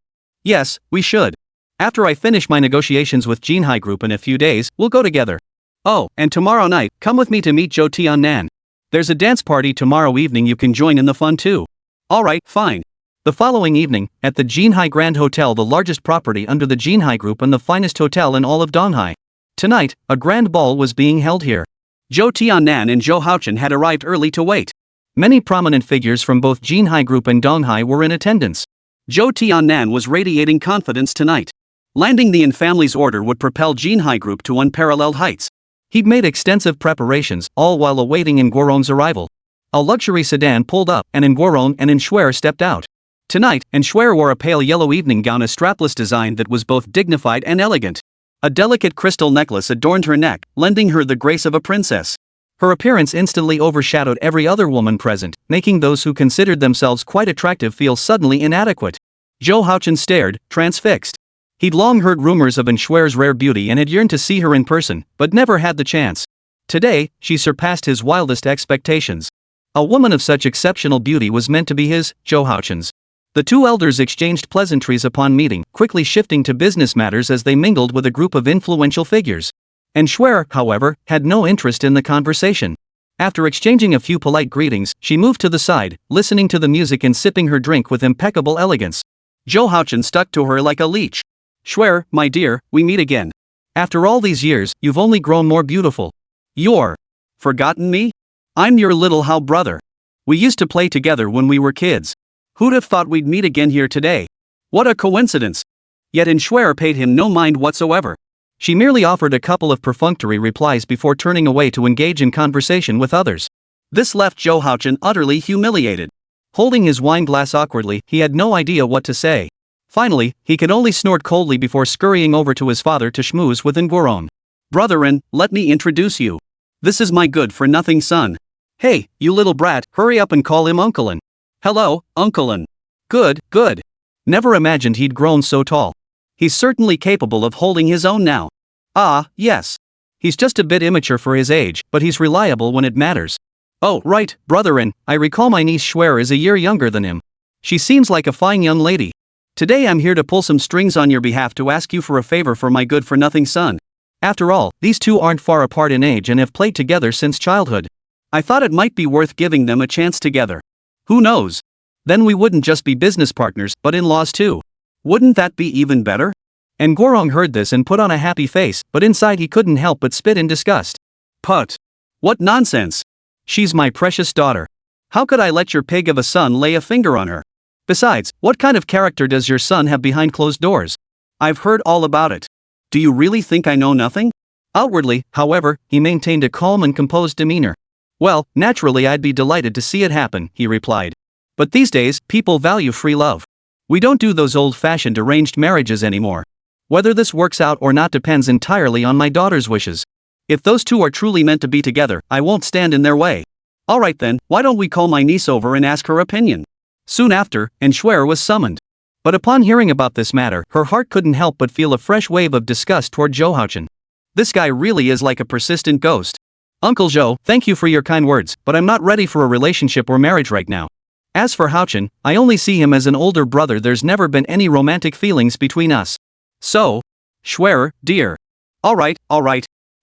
Yes, we should. After I finish my negotiations with Jinhai Group in a few days, we'll go together. Oh, and tomorrow night, come with me to meet Zhou Tiannan. There's a dance party tomorrow evening, you can join in the fun too. Alright, fine. The following evening, at the Jinhai Grand Hotel, the largest property under the Jinhai Group and the finest hotel in all of Donghai. Tonight, a grand ball was being held here. Zhou Tiannan and Zhou Haochun had arrived early to wait. Many prominent figures from both Jinhai Group and Donghai were in attendance. Zhou Tiannan was radiating confidence tonight. Landing the family's order would propel Jinhai Group to unparalleled heights. He'd made extensive preparations, all while awaiting Nguorong's arrival. A luxury sedan pulled up, and Nguorong and Shuer stepped out. Tonight, Shuer wore a pale yellow evening gown, a strapless design that was both dignified and elegant. A delicate crystal necklace adorned her neck, lending her the grace of a princess. Her appearance instantly overshadowed every other woman present, making those who considered themselves quite attractive feel suddenly inadequate. Zhou Haochun stared, transfixed. He'd long heard rumors of Shuer's rare beauty and had yearned to see her in person, but never had the chance. Today, she surpassed his wildest expectations. A woman of such exceptional beauty was meant to be his, Zhou Haochun's. The two elders exchanged pleasantries upon meeting, quickly shifting to business matters as they mingled with a group of influential figures. Shuer, however, had no interest in the conversation. After exchanging a few polite greetings, she moved to the side, listening to the music and sipping her drink with impeccable elegance. Zhou Haochun stuck to her like a leech. Shuer, my dear, we meet again. After all these years, you've only grown more beautiful. You're forgotten me? I'm your little Hao brother. We used to play together when we were kids. Who'd have thought we'd meet again here today? What a coincidence. Yet Shuer paid him no mind whatsoever. She merely offered a couple of perfunctory replies before turning away to engage in conversation with others. This left Zhou Haochun utterly humiliated. Holding his wine glass awkwardly, he had no idea what to say. Finally, he could only snort coldly before scurrying over to his father to schmooze with Nguorong. Brotherin, let me introduce you. This is my good-for-nothing son. Hey, you little brat, hurry up and call him Unclein. Hello, Unclein. Good, good. Never imagined he'd grown so tall. He's certainly capable of holding his own now. Ah, yes. He's just a bit immature for his age, but he's reliable when it matters. Oh, right, Brotherin, I recall my niece Shuer is a year younger than him. She seems like a fine young lady. Today I'm here to pull some strings on your behalf to ask you for a favor for my good-for-nothing son. After all, these two aren't far apart in age and have played together since childhood. I thought it might be worth giving them a chance together. Who knows? Then we wouldn't just be business partners, but in-laws too. Wouldn't that be even better? Nguorong heard this and put on a happy face, but inside he couldn't help but spit in disgust. Put. What nonsense. She's my precious daughter. How could I let your pig of a son lay a finger on her? Besides, what kind of character does your son have behind closed doors? I've heard all about it. Do you really think I know nothing? Outwardly, however, he maintained a calm and composed demeanor. Well, naturally I'd be delighted to see it happen, he replied. But these days, people value free love. We don't do those old-fashioned arranged marriages anymore. Whether this works out or not depends entirely on my daughter's wishes. If those two are truly meant to be together, I won't stand in their way. Alright then, why don't we call my niece over and ask her opinion? Soon after, Shuer was summoned. But upon hearing about this matter, her heart couldn't help but feel a fresh wave of disgust toward Zhou Haochun. This guy really is like a persistent ghost. Uncle Zhou, thank you for your kind words, but I'm not ready for a relationship or marriage right now. As for Haochen, I only see him as an older brother. There's never been any romantic feelings between us. So? Schwer, dear. Alright.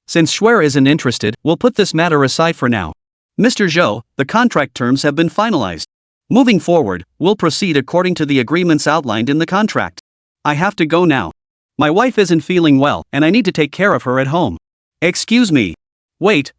Since Schwer isn't interested, we'll put this matter aside for now. Mr. Zhou, the contract terms have been finalized. Moving forward, we'll proceed according to the agreements outlined in the contract. I have to go now. My wife isn't feeling well, and I need to take care of her at home. Excuse me. Wait.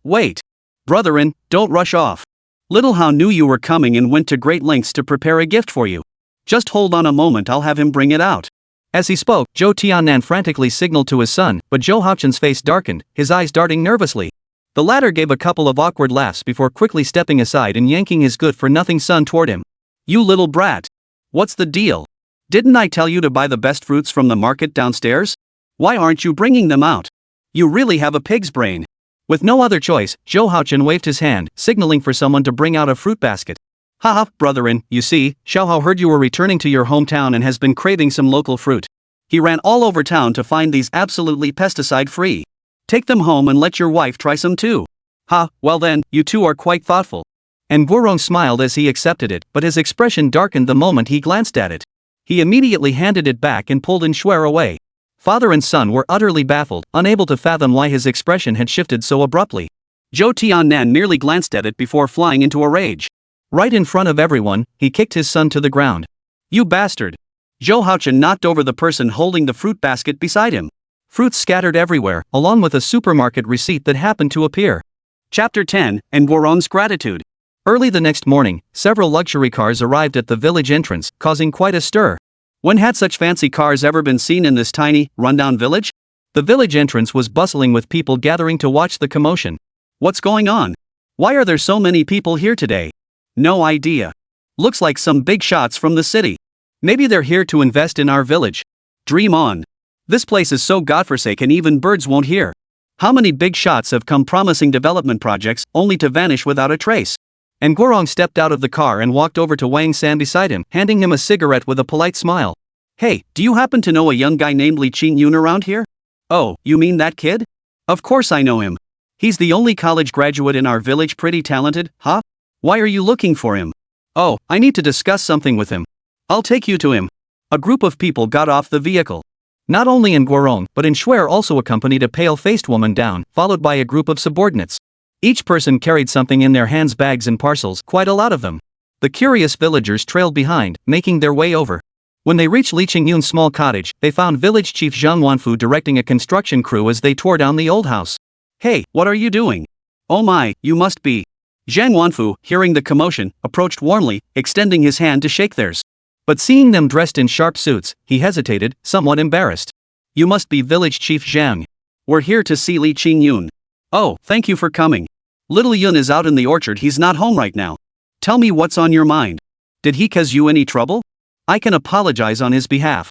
Brotherin, don't rush off. Little Hao knew you were coming and went to great lengths to prepare a gift for you. Just hold on a moment, I'll have him bring it out. As he spoke, Zhou Tiannan frantically signaled to his son, but Zhou Haochen's face darkened, his eyes darting nervously. The latter gave a couple of awkward laughs before quickly stepping aside and yanking his good-for-nothing son toward him. You little brat. What's the deal? Didn't I tell you to buy the best fruits from the market downstairs? Why aren't you bringing them out? You really have a pig's brain. With no other choice, Zhou Haochen waved his hand, signaling for someone to bring out a fruit basket. Haha, brotherin, you see, Xiaohao heard you were returning to your hometown and has been craving some local fruit. He ran all over town to find these absolutely pesticide-free. Take them home and let your wife try some too. Ha, well then, you two are quite thoughtful. And Guorong smiled as he accepted it, but his expression darkened the moment he glanced at it. He immediately handed it back and pulled Schwer away. Father and son were utterly baffled, unable to fathom why his expression had shifted so abruptly. Zhou Tiannan merely glanced at it before flying into a rage. Right in front of everyone, he kicked his son to the ground. You bastard! Zhou Haochen knocked over the person holding the fruit basket beside him. Fruits scattered everywhere, along with a supermarket receipt that happened to appear. Chapter 10, and Guorong's gratitude. Early the next morning, several luxury cars arrived at the village entrance, causing quite a stir. When had such fancy cars ever been seen in this tiny, rundown village? The village entrance was bustling with people gathering to watch the commotion. What's going on? Why are there so many people here today? No idea. Looks like some big shots from the city. Maybe they're here to invest in our village. Dream on. This place is so godforsaken even birds won't hear. How many big shots have come promising development projects, only to vanish without a trace? And Guorong stepped out of the car and walked over to Wang San beside him, handing him a cigarette with a polite smile. Hey, do you happen to know a young guy named Li Qingyun around here? Oh, you mean that kid? Of course I know him. He's the only college graduate in our village, pretty talented, huh? Why are you looking for him? Oh, I need to discuss something with him. I'll take you to him. A group of people got off the vehicle. Not only in Guorong, but in Schwer also accompanied a pale-faced woman down, followed by a group of subordinates. Each person carried something in their hands, bags and parcels, quite a lot of them. The curious villagers trailed behind, making their way over. When they reached Li Qingyun's small cottage, they found village chief Zhang Wanfu directing a construction crew as they tore down the old house. Hey, what are you doing? Oh my, you must be. Zhang Wanfu, hearing the commotion, approached warmly, extending his hand to shake theirs. But seeing them dressed in sharp suits, he hesitated, somewhat embarrassed. You must be village chief Zhang. We're here to see Li Qingyun. Oh, thank you for coming. Little Yun is out in the orchard, he's not home right now. Tell me what's on your mind. Did he cause you any trouble? I can apologize on his behalf.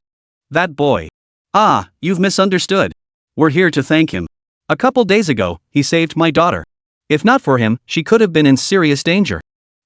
That boy. Ah, you've misunderstood. We're here to thank him. A couple days ago, he saved my daughter. If not for him, she could have been in serious danger.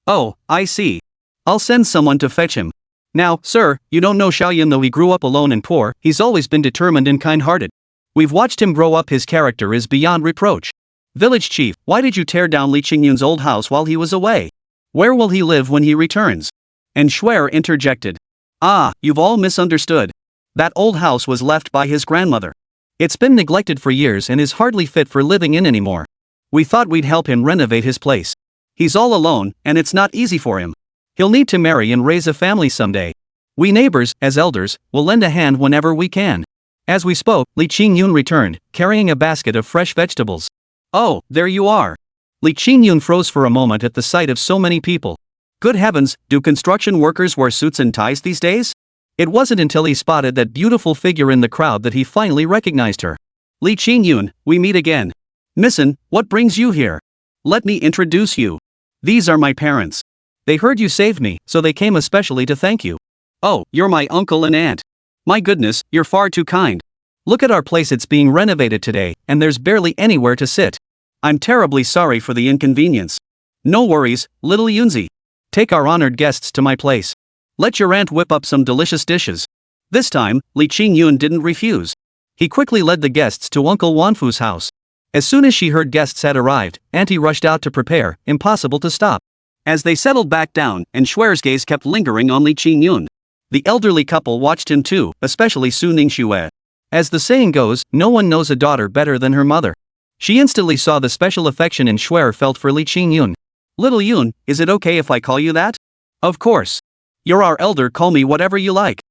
Oh, I see. I'll send someone to fetch him. Now, sir, you don't know Xiaoyan, though he grew up alone and poor, he's always been determined and kind-hearted. We've watched him grow up, his character is beyond reproach. Village chief, why did you tear down Li Qingyun's old house while he was away? Where will he live when he returns? And Schwer interjected. Ah, you've all misunderstood. That old house was left by his grandmother. It's been neglected for years and is hardly fit for living in anymore. We thought we'd help him renovate his place. He's all alone, and it's not easy for him. He'll need to marry and raise a family someday. We neighbors, as elders, will lend a hand whenever we can. As we spoke, Li Qingyun returned, carrying a basket of fresh vegetables. Oh, there you are. Li Qingyun froze for a moment at the sight of so many people. Good heavens, do construction workers wear suits and ties these days? It wasn't until he spotted that beautiful figure in the crowd that he finally recognized her. Li Qingyun, we meet again. Missin, what brings you here? Let me introduce you. These are my parents. They heard you saved me, so they came especially to thank you. Oh, you're my uncle and aunt. My goodness, you're far too kind. Look at our place, it's being renovated today, and there's barely anywhere to sit. I'm terribly sorry for the inconvenience. No worries, little Yunzi. Take our honored guests to my place. Let your aunt whip up some delicious dishes. This time, Li Qingyun didn't refuse. He quickly led the guests to Uncle Wanfu's house. As soon as she heard guests had arrived, Auntie rushed out to prepare, impossible to stop. As they settled back down, and Shuer's gaze kept lingering on Li Qingyun. The elderly couple watched him too, especially Su Ningxue. As the saying goes, no one knows a daughter better than her mother. She instantly saw the special affection Shuer felt for Li Qingyun. Little Yun, is it okay if I call you that? Of course. You're our elder, call me whatever you like.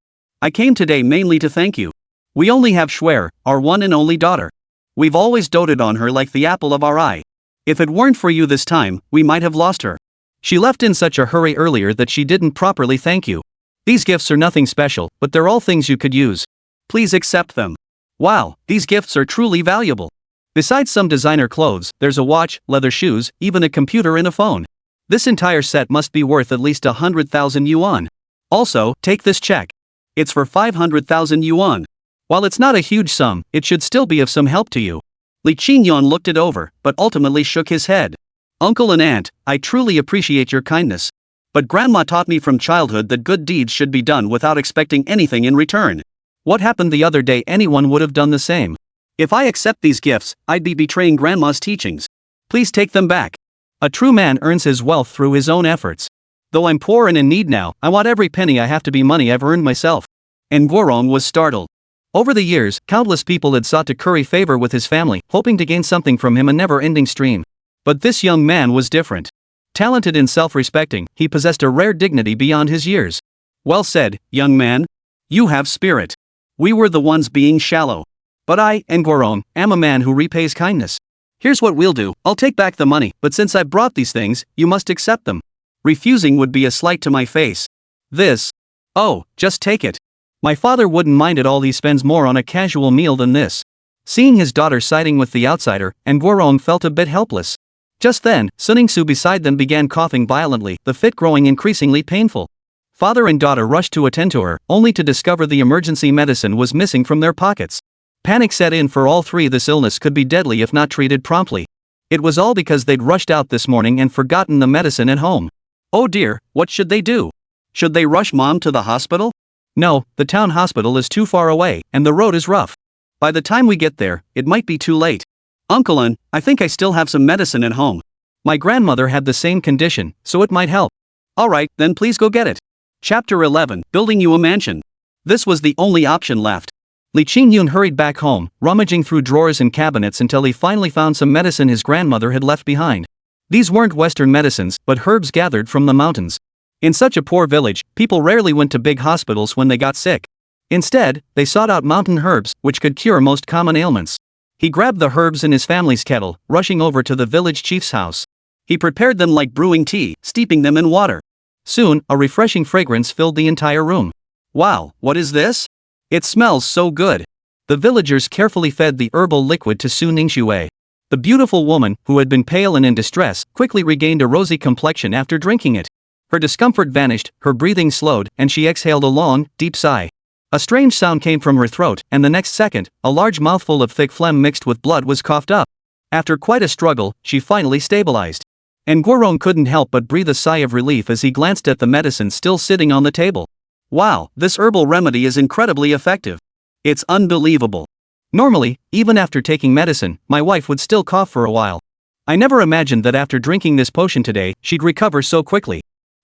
I came today mainly to thank you. We only have Shuer, our one and only daughter. We've always doted on her like the apple of our eye. If it weren't for you this time, we might have lost her. She left in such a hurry earlier that she didn't properly thank you. These gifts are nothing special, but they're all things you could use. Please accept them. Wow, these gifts are truly valuable. Besides some designer clothes, there's a watch, leather shoes, even a computer and a phone. This entire set must be worth at least 100,000 yuan. Also, take this check. It's for 500,000 yuan. While it's not a huge sum, it should still be of some help to you. Li Qingyun looked it over, but ultimately shook his head. Uncle and aunt, I truly appreciate your kindness. But grandma taught me from childhood that good deeds should be done without expecting anything in return. What happened the other day, anyone would have done the same. If I accept these gifts, I'd be betraying grandma's teachings. Please take them back. A true man earns his wealth through his own efforts. Though I'm poor and in need now, I want every penny I have to be money I've earned myself. And Guorong was startled. Over the years, countless people had sought to curry favor with his family, hoping to gain something from him, a never-ending stream. But this young man was different. Talented and self-respecting, he possessed a rare dignity beyond his years. Well said, young man. You have spirit. We were the ones being shallow. But I, Guorong, am a man who repays kindness. Here's what we'll do, I'll take back the money, but since I brought these things, you must accept them. Refusing would be a slight to my face. This. Oh, just take it. My father wouldn't mind at all, he spends more on a casual meal than this. Seeing his daughter siding with the outsider, Guorong felt a bit helpless. Just then, Su Ningxue beside them began coughing violently, the fit growing increasingly painful. Father and daughter rushed to attend to her, only to discover the emergency medicine was missing from their pockets. Panic set in for all three. This illness could be deadly if not treated promptly. It was all because they'd rushed out this morning and forgotten the medicine at home. Oh dear, what should they do? Should they rush mom to the hospital? No, the town hospital is too far away, and the road is rough. By the time we get there, it might be too late. Uncle An, I think I still have some medicine at home. My grandmother had the same condition, so it might help. Alright, then please go get it. Chapter 11, Building You a Mansion. This was the only option left. Li Qingyun hurried back home, rummaging through drawers and cabinets until he finally found some medicine his grandmother had left behind. These weren't Western medicines, but herbs gathered from the mountains. In such a poor village, people rarely went to big hospitals when they got sick. Instead, they sought out mountain herbs, which could cure most common ailments. He grabbed the herbs in his family's kettle, rushing over to the village chief's house. He prepared them like brewing tea, steeping them in water. Soon, a refreshing fragrance filled the entire room. Wow, what is this? It smells so good. The villagers carefully fed the herbal liquid to Su Ningxue. The beautiful woman, who had been pale and in distress, quickly regained a rosy complexion after drinking it. Her discomfort vanished, her breathing slowed, and she exhaled a long, deep sigh. A strange sound came from her throat, and the next second, a large mouthful of thick phlegm mixed with blood was coughed up. After quite a struggle, she finally stabilized. And Guorong couldn't help but breathe a sigh of relief as he glanced at the medicine still sitting on the table. Wow, this herbal remedy is incredibly effective. It's unbelievable. Normally, even after taking medicine, my wife would still cough for a while. I never imagined that after drinking this potion today, she'd recover so quickly.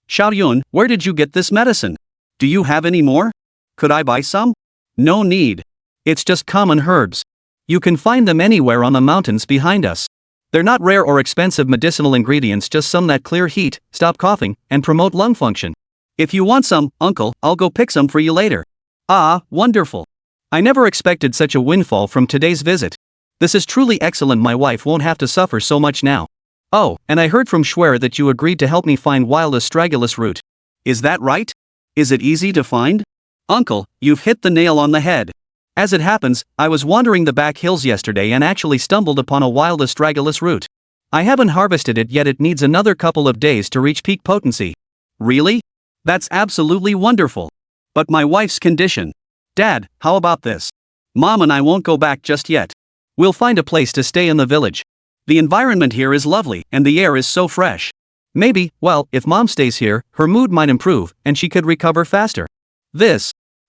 Xiaoyun, where did you get this medicine? Do you have any more? Could I buy some? No need. It's just common herbs. You can find them anywhere on the mountains behind us. They're not rare or expensive medicinal ingredients, just some that clear heat, stop coughing, and promote lung function. If you want some, uncle, I'll go pick some for you later. Ah, wonderful. I never expected such a windfall from today's visit. This is truly excellent, my wife won't have to suffer so much now. Oh, and I heard from Shuer that you agreed to help me find wild astragalus root. Is that right? Is it easy to find? Uncle, you've hit the nail on the head. As it happens, I was wandering the back hills yesterday and actually stumbled upon a wild astragalus root. I haven't harvested it yet, it needs another couple of days to reach peak potency. Really? That's absolutely wonderful. But my wife's condition. Dad, how about this? Mom and I won't go back just yet. We'll find a place to stay in the village. The environment here is lovely and the air is so fresh. Maybe, well, if Mom stays here, her mood might improve and she could recover faster.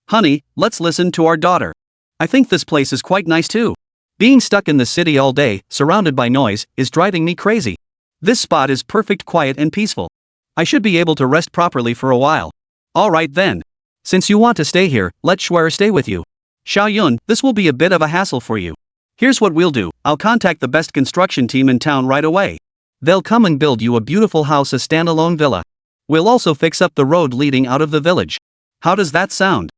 Honey, let's listen to our daughter. I think this place is quite nice too. Being stuck in the city all day, surrounded by noise, is driving me crazy. This spot is perfect, quiet and peaceful. I should be able to rest properly for a while. Alright then. Since you want to stay here, let Schwer stay with you. Xiaoyun, this will be a bit of a hassle for you. Here's what we'll do, I'll contact the best construction team in town right away. They'll come and build you a beautiful house, a standalone villa. We'll also fix up the road leading out of the village. How does that sound?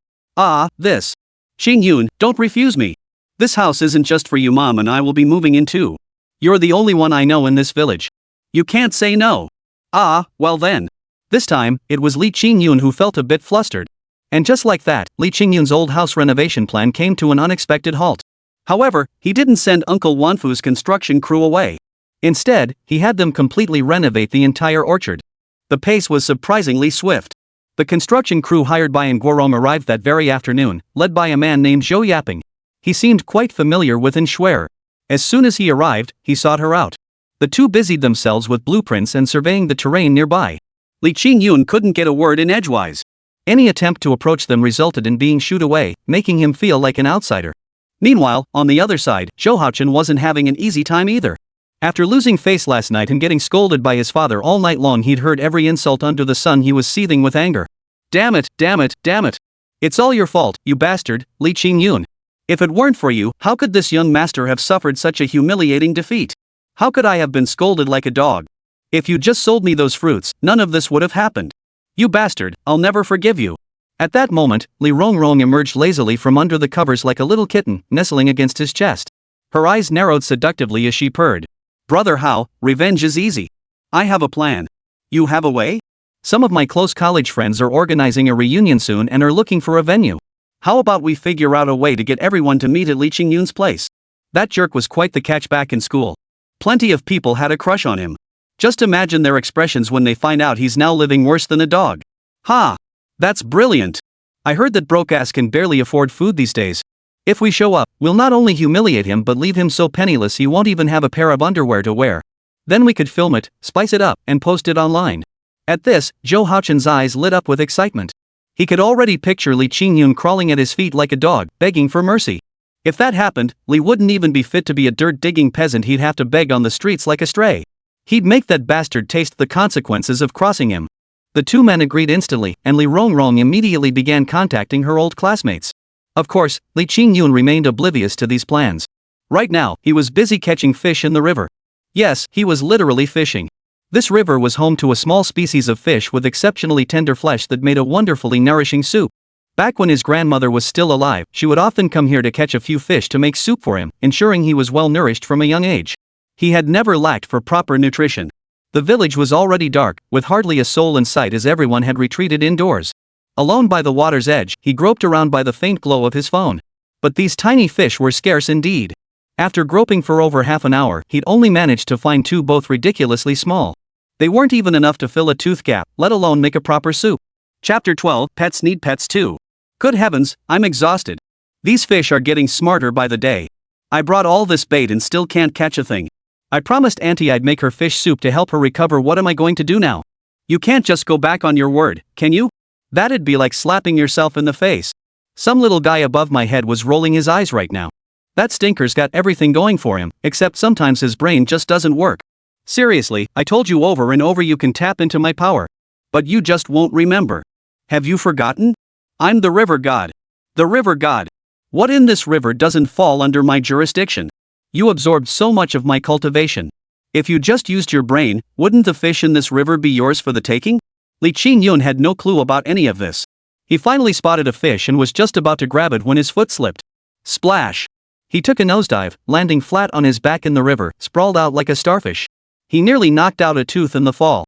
This. Qingyun, don't refuse me. This house isn't just for you, Mom, and I will be moving in too. You're the only one I know in this village. You can't say no. Well then. This time, it was Li Qingyun who felt a bit flustered. And just like that, Li Qingyun's old house renovation plan came to an unexpected halt. However, he didn't send Uncle Wanfu's construction crew away. Instead, he had them completely renovate the entire orchard. The pace was surprisingly swift. The construction crew hired by Nguorom arrived that very afternoon, led by a man named Zhou Yaping. He seemed quite familiar with Schwer. As soon as he arrived, he sought her out. The two busied themselves with blueprints and surveying the terrain nearby. Li Qingyun couldn't get a word in edgewise. Any attempt to approach them resulted in being shooed away, making him feel like an outsider. Meanwhile, on the other side, Zhou Haochen wasn't having an easy time either. After losing face last night and getting scolded by his father all night long, he'd heard every insult under the sun. He was seething with anger. Damn it, damn it, damn it. It's all your fault, you bastard, Li Qingyun. If it weren't for you, how could this young master have suffered such a humiliating defeat? How could I have been scolded like a dog? If you just sold me those fruits, none of this would have happened. You bastard, I'll never forgive you. At that moment, Li Rongrong emerged lazily from under the covers like a little kitten, nestling against his chest. Her eyes narrowed seductively as she purred. Brother Hao, revenge is easy. I have a plan. You have a way? Some of my close college friends are organizing a reunion soon and are looking for a venue. How about we figure out a way to get everyone to meet at Li Qingyun's place? That jerk was quite the catch back in school. Plenty of people had a crush on him. Just imagine their expressions when they find out he's now living worse than a dog. Ha! That's brilliant. I heard that broke-ass can barely afford food these days. If we show up, we'll not only humiliate him but leave him so penniless he won't even have a pair of underwear to wear. Then we could film it, spice it up, and post it online. At this, Zhou Haochen's eyes lit up with excitement. He could already picture Li Qingyun crawling at his feet like a dog, begging for mercy. If that happened, Li wouldn't even be fit to be a dirt-digging peasant. He'd have to beg on the streets like a stray. He'd make that bastard taste the consequences of crossing him. The two men agreed instantly, and Li Rongrong immediately began contacting her old classmates. Of course, Li Qingyun remained oblivious to these plans. Right now, he was busy catching fish in the river. Yes, he was literally fishing. This river was home to a small species of fish with exceptionally tender flesh that made a wonderfully nourishing soup. Back when his grandmother was still alive, she would often come here to catch a few fish to make soup for him, ensuring he was well nourished from a young age. He had never lacked for proper nutrition. The village was already dark, with hardly a soul in sight as everyone had retreated indoors. Alone by the water's edge, he groped around by the faint glow of his phone. But these tiny fish were scarce indeed. After groping for over half an hour, he'd only managed to find two, both ridiculously small. They weren't even enough to fill a tooth gap, let alone make a proper soup. Chapter 12, Pets Need Pets Too. Good heavens, I'm exhausted. These fish are getting smarter by the day. I brought all this bait and still can't catch a thing. I promised Auntie I'd make her fish soup to help her recover. What am I going to do now? You can't just go back on your word, can you? That'd be like slapping yourself in the face. Some little guy above my head was rolling his eyes right now. That stinker's got everything going for him, except sometimes his brain just doesn't work. Seriously, I told you over and over you can tap into my power. But you just won't remember. Have you forgotten? I'm the river god. The river god. What in this river doesn't fall under my jurisdiction? You absorbed so much of my cultivation. If you just used your brain, wouldn't the fish in this river be yours for the taking? Li Qingyun had no clue about any of this. He finally spotted a fish and was just about to grab it when his foot slipped. Splash! He took a nosedive, landing flat on his back in the river, sprawled out like a starfish. He nearly knocked out a tooth in the fall.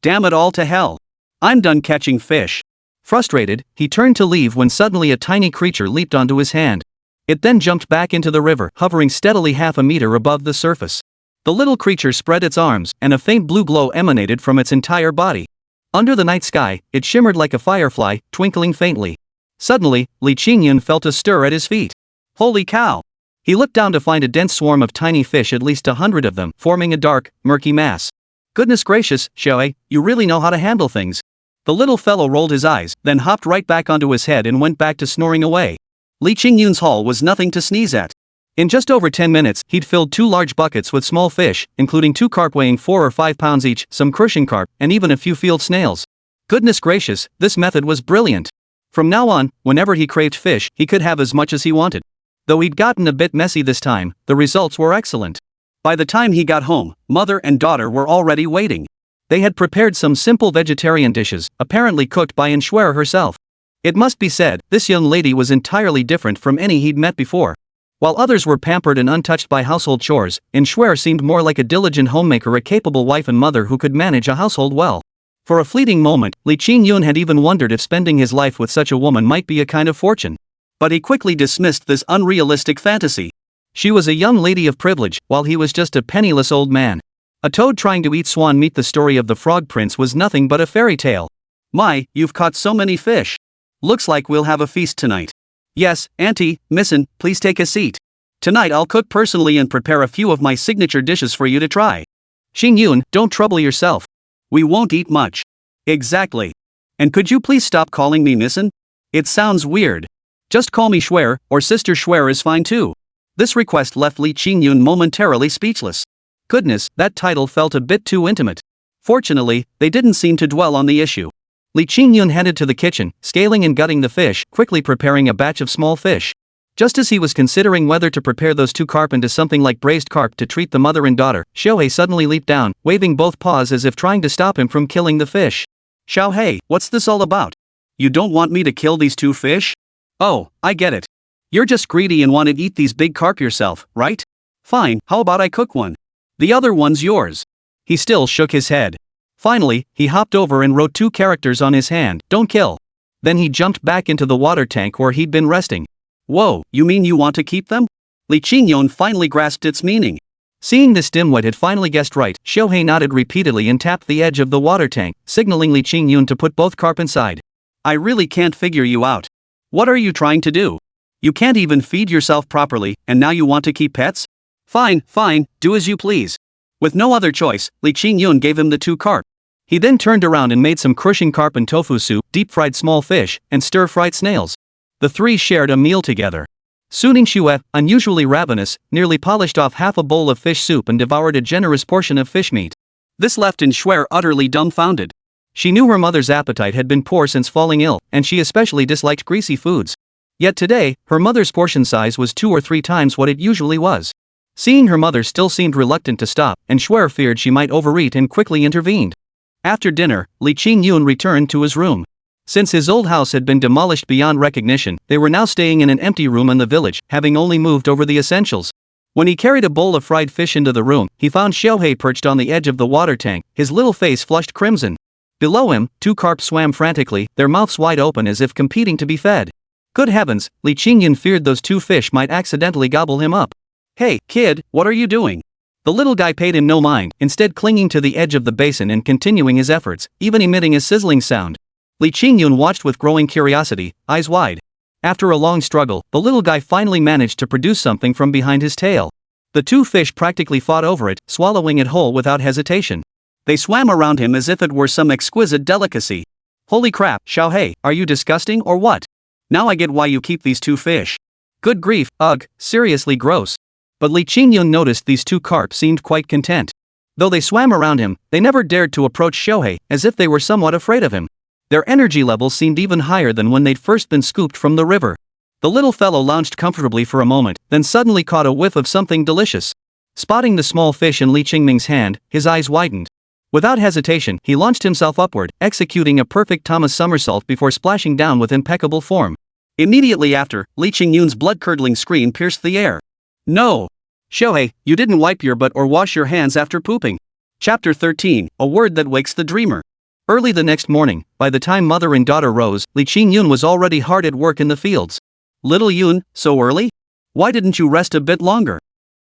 Damn it all to hell. I'm done catching fish. Frustrated, he turned to leave when suddenly a tiny creature leaped onto his hand. It then jumped back into the river, hovering steadily half a meter above the surface. The little creature spread its arms, and a faint blue glow emanated from its entire body. Under the night sky, it shimmered like a firefly, twinkling faintly. Suddenly, Li Qingyun felt a stir at his feet. Holy cow! He looked down to find a dense swarm of tiny fish, at least 100 of them, forming a dark, murky mass. Goodness gracious, Xiaoe, you really know how to handle things. The little fellow rolled his eyes, then hopped right back onto his head and went back to snoring away. Li Qingyun's haul was nothing to sneeze at. In just over 10 minutes, he'd filled 2 large buckets with small fish, including 2 carp weighing 4 or 5 pounds each, some crucian carp, and even a few field snails. Goodness gracious, this method was brilliant. From now on, whenever he craved fish, he could have as much as he wanted. Though he'd gotten a bit messy this time, the results were excellent. By the time he got home, mother and daughter were already waiting. They had prepared some simple vegetarian dishes, apparently cooked by Inshware herself. It must be said, this young lady was entirely different from any he'd met before. While others were pampered and untouched by household chores, Inshware seemed more like a diligent homemaker, a capable wife and mother who could manage a household well. For a fleeting moment, Li Qingyun had even wondered if spending his life with such a woman might be a kind of fortune. But he quickly dismissed this unrealistic fantasy. She was a young lady of privilege, while he was just a penniless old man. A toad trying to eat swan meat. The story of the Frog Prince was nothing but a fairy tale. My, you've caught so many fish. Looks like we'll have a feast tonight. Yes, Auntie, Missin, please take a seat. Tonight I'll cook personally and prepare a few of my signature dishes for you to try. Qingyun, don't trouble yourself. We won't eat much. Exactly. And could you please stop calling me Missin? It sounds weird. Just call me Shware, or Sister Shware is fine too. This request left Li Qingyun momentarily speechless. Goodness, that title felt a bit too intimate. Fortunately, they didn't seem to dwell on the issue. Li Qingyun headed to the kitchen, scaling and gutting the fish, quickly preparing a batch of small fish. Just as he was considering whether to prepare those 2 carp into something like braised carp to treat the mother and daughter, Xiaohei suddenly leaped down, waving both paws as if trying to stop him from killing the fish. Xiaohei, what's this all about? You don't want me to kill these 2 fish? Oh, I get it. You're just greedy and want to eat these big carp yourself, right? Fine, how about I cook one? The other one's yours. He still shook his head. Finally, he hopped over and wrote 2 characters on his hand, don't kill. Then he jumped back into the water tank where he'd been resting. Whoa, you mean you want to keep them? Li Qingyun finally grasped its meaning. Seeing this dimwit had finally guessed right, Xiaohei nodded repeatedly and tapped the edge of the water tank, signaling Li Qingyun to put both carp inside. I really can't figure you out. What are you trying to do? You can't even feed yourself properly, and now you want to keep pets? Fine, do as you please. With no other choice, Li Qingyun gave him the 2 carp. He then turned around and made some crushing carp and tofu soup, deep-fried small fish, and stir-fried snails. The 3 shared a meal together. Suning Xue, unusually ravenous, nearly polished off half a bowl of fish soup and devoured a generous portion of fish meat. This left Inshware utterly dumbfounded. She knew her mother's appetite had been poor since falling ill, and she especially disliked greasy foods. Yet today, her mother's portion size was 2 or 3 times what it usually was. Seeing her mother still seemed reluctant to stop, Inshware feared she might overeat and quickly intervened. After dinner, Li Qingyun returned to his room. Since his old house had been demolished beyond recognition, they were now staying in an empty room in the village, having only moved over the essentials. When he carried a bowl of fried fish into the room, he found Xiaohei perched on the edge of the water tank, his little face flushed crimson. Below him, 2 carp swam frantically, their mouths wide open as if competing to be fed. Good heavens, Li Qingyun feared those 2 fish might accidentally gobble him up. Hey, kid, what are you doing? The little guy paid him no mind, instead clinging to the edge of the basin and continuing his efforts, even emitting a sizzling sound. Li Qingyun watched with growing curiosity, eyes wide. After a long struggle, the little guy finally managed to produce something from behind his tail. The 2 fish practically fought over it, swallowing it whole without hesitation. They swam around him as if it were some exquisite delicacy. Holy crap, Xiaohei, are you disgusting or what? Now I get why you keep these 2 fish. Good grief, ugh, seriously gross. But Li Qingyun noticed these 2 carp seemed quite content. Though they swam around him, they never dared to approach Xiaohei, as if they were somewhat afraid of him. Their energy levels seemed even higher than when they'd first been scooped from the river. The little fellow lounged comfortably for a moment, then suddenly caught a whiff of something delicious. Spotting the small fish in Li Qingming's hand, his eyes widened. Without hesitation, he launched himself upward, executing a perfect Thomas somersault before splashing down with impeccable form. Immediately after, Li Qingyun's blood-curdling scream pierced the air. No! Xiaohei, you didn't wipe your butt or wash your hands after pooping. Chapter 13, A Word That Wakes the Dreamer. Early the next morning, by the time mother and daughter rose, Li Qingyun was already hard at work in the fields. Little Yun, so early? Why didn't you rest a bit longer?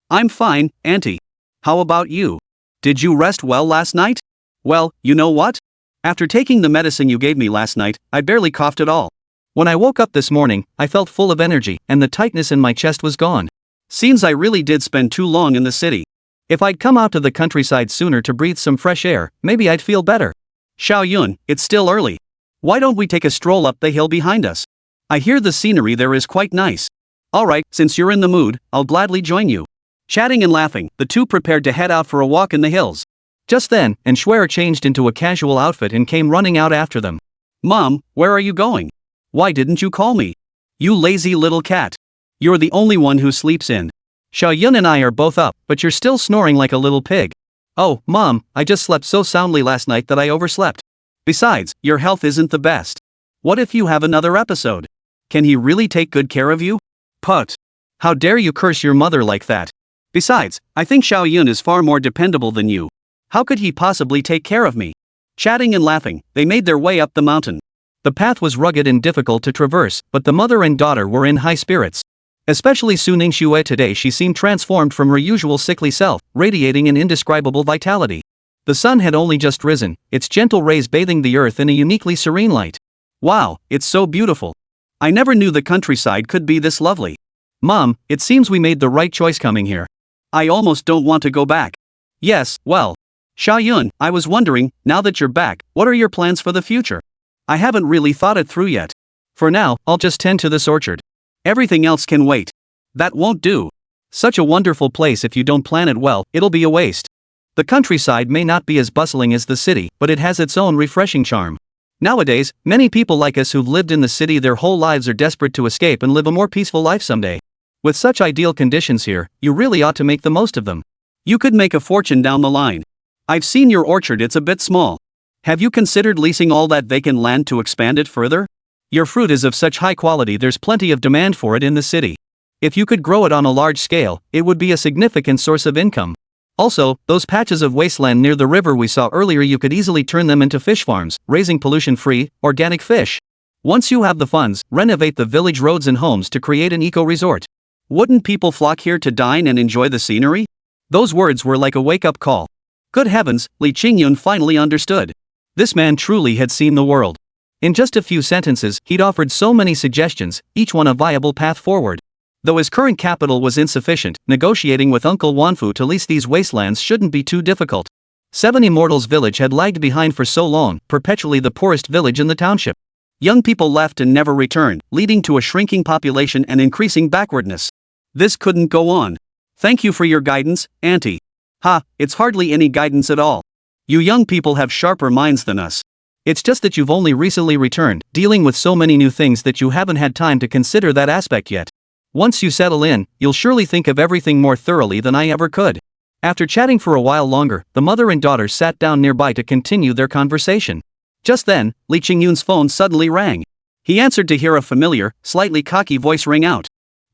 I'm fine, Auntie. How about you? Did you rest well last night? Well, you know what? After taking the medicine you gave me last night, I barely coughed at all. When I woke up this morning, I felt full of energy, and the tightness in my chest was gone. Seems I really did spend too long in the city. If I'd come out to the countryside sooner to breathe some fresh air, maybe I'd feel better. Xiao Yun, it's still early. Why don't we take a stroll up the hill behind us? I hear the scenery there is quite nice. Alright, since you're in the mood, I'll gladly join you. Chatting and laughing, the two prepared to head out for a walk in the hills. Just then, Schwer changed into a casual outfit and came running out after them. Mom, where are you going? Why didn't you call me? You lazy little cat. You're the only one who sleeps in. Xiaoyun and I are both up, but you're still snoring like a little pig. Oh, Mom, I just slept so soundly last night that I overslept. Besides, your health isn't the best. What if you have another episode? Can he really take good care of you? Put. How dare you curse your mother like that? Besides, I think Xiaoyun is far more dependable than you. How could he possibly take care of me? Chatting and laughing, they made their way up the mountain. The path was rugged and difficult to traverse, but the mother and daughter were in high spirits. Especially Su Ningxue today, she seemed transformed from her usual sickly self, radiating an indescribable vitality. The sun had only just risen, its gentle rays bathing the earth in a uniquely serene light. Wow, it's so beautiful. I never knew the countryside could be this lovely. Mom, it seems we made the right choice coming here. I almost don't want to go back. Yes, well. Xiaoyun, I was wondering, now that you're back, what are your plans for the future? I haven't really thought it through yet. For now, I'll just tend to this orchard. Everything else can wait. That won't do. Such a wonderful place, if you don't plan it well, it'll be a waste. The countryside may not be as bustling as the city, but it has its own refreshing charm. Nowadays, many people like us who've lived in the city their whole lives are desperate to escape and live a more peaceful life someday. With such ideal conditions here, you really ought to make the most of them. You could make a fortune down the line. I've seen your orchard, it's a bit small. Have you considered leasing all that vacant land to expand it further? Your fruit is of such high quality there's plenty of demand for it in the city. If you could grow it on a large scale, it would be a significant source of income. Also, those patches of wasteland near the river we saw earlier, you could easily turn them into fish farms, raising pollution-free, organic fish. Once you have the funds, renovate the village roads and homes to create an eco-resort. Wouldn't people flock here to dine and enjoy the scenery? Those words were like a wake-up call. Good heavens, Li Qingyun finally understood. This man truly had seen the world. In just a few sentences, he'd offered so many suggestions, each one a viable path forward. Though his current capital was insufficient, negotiating with Uncle Wanfu to lease these wastelands shouldn't be too difficult. 7 Immortals Village had lagged behind for so long, perpetually the poorest village in the township. Young people left and never returned, leading to a shrinking population and increasing backwardness. This couldn't go on. Thank you for your guidance, Auntie. Ha, it's hardly any guidance at all. You young people have sharper minds than us. It's just that you've only recently returned, dealing with so many new things that you haven't had time to consider that aspect yet. Once you settle in, you'll surely think of everything more thoroughly than I ever could. After chatting for a while longer, the mother and daughter sat down nearby to continue their conversation. Just then, Li Qingyun's phone suddenly rang. He answered to hear a familiar, slightly cocky voice ring out.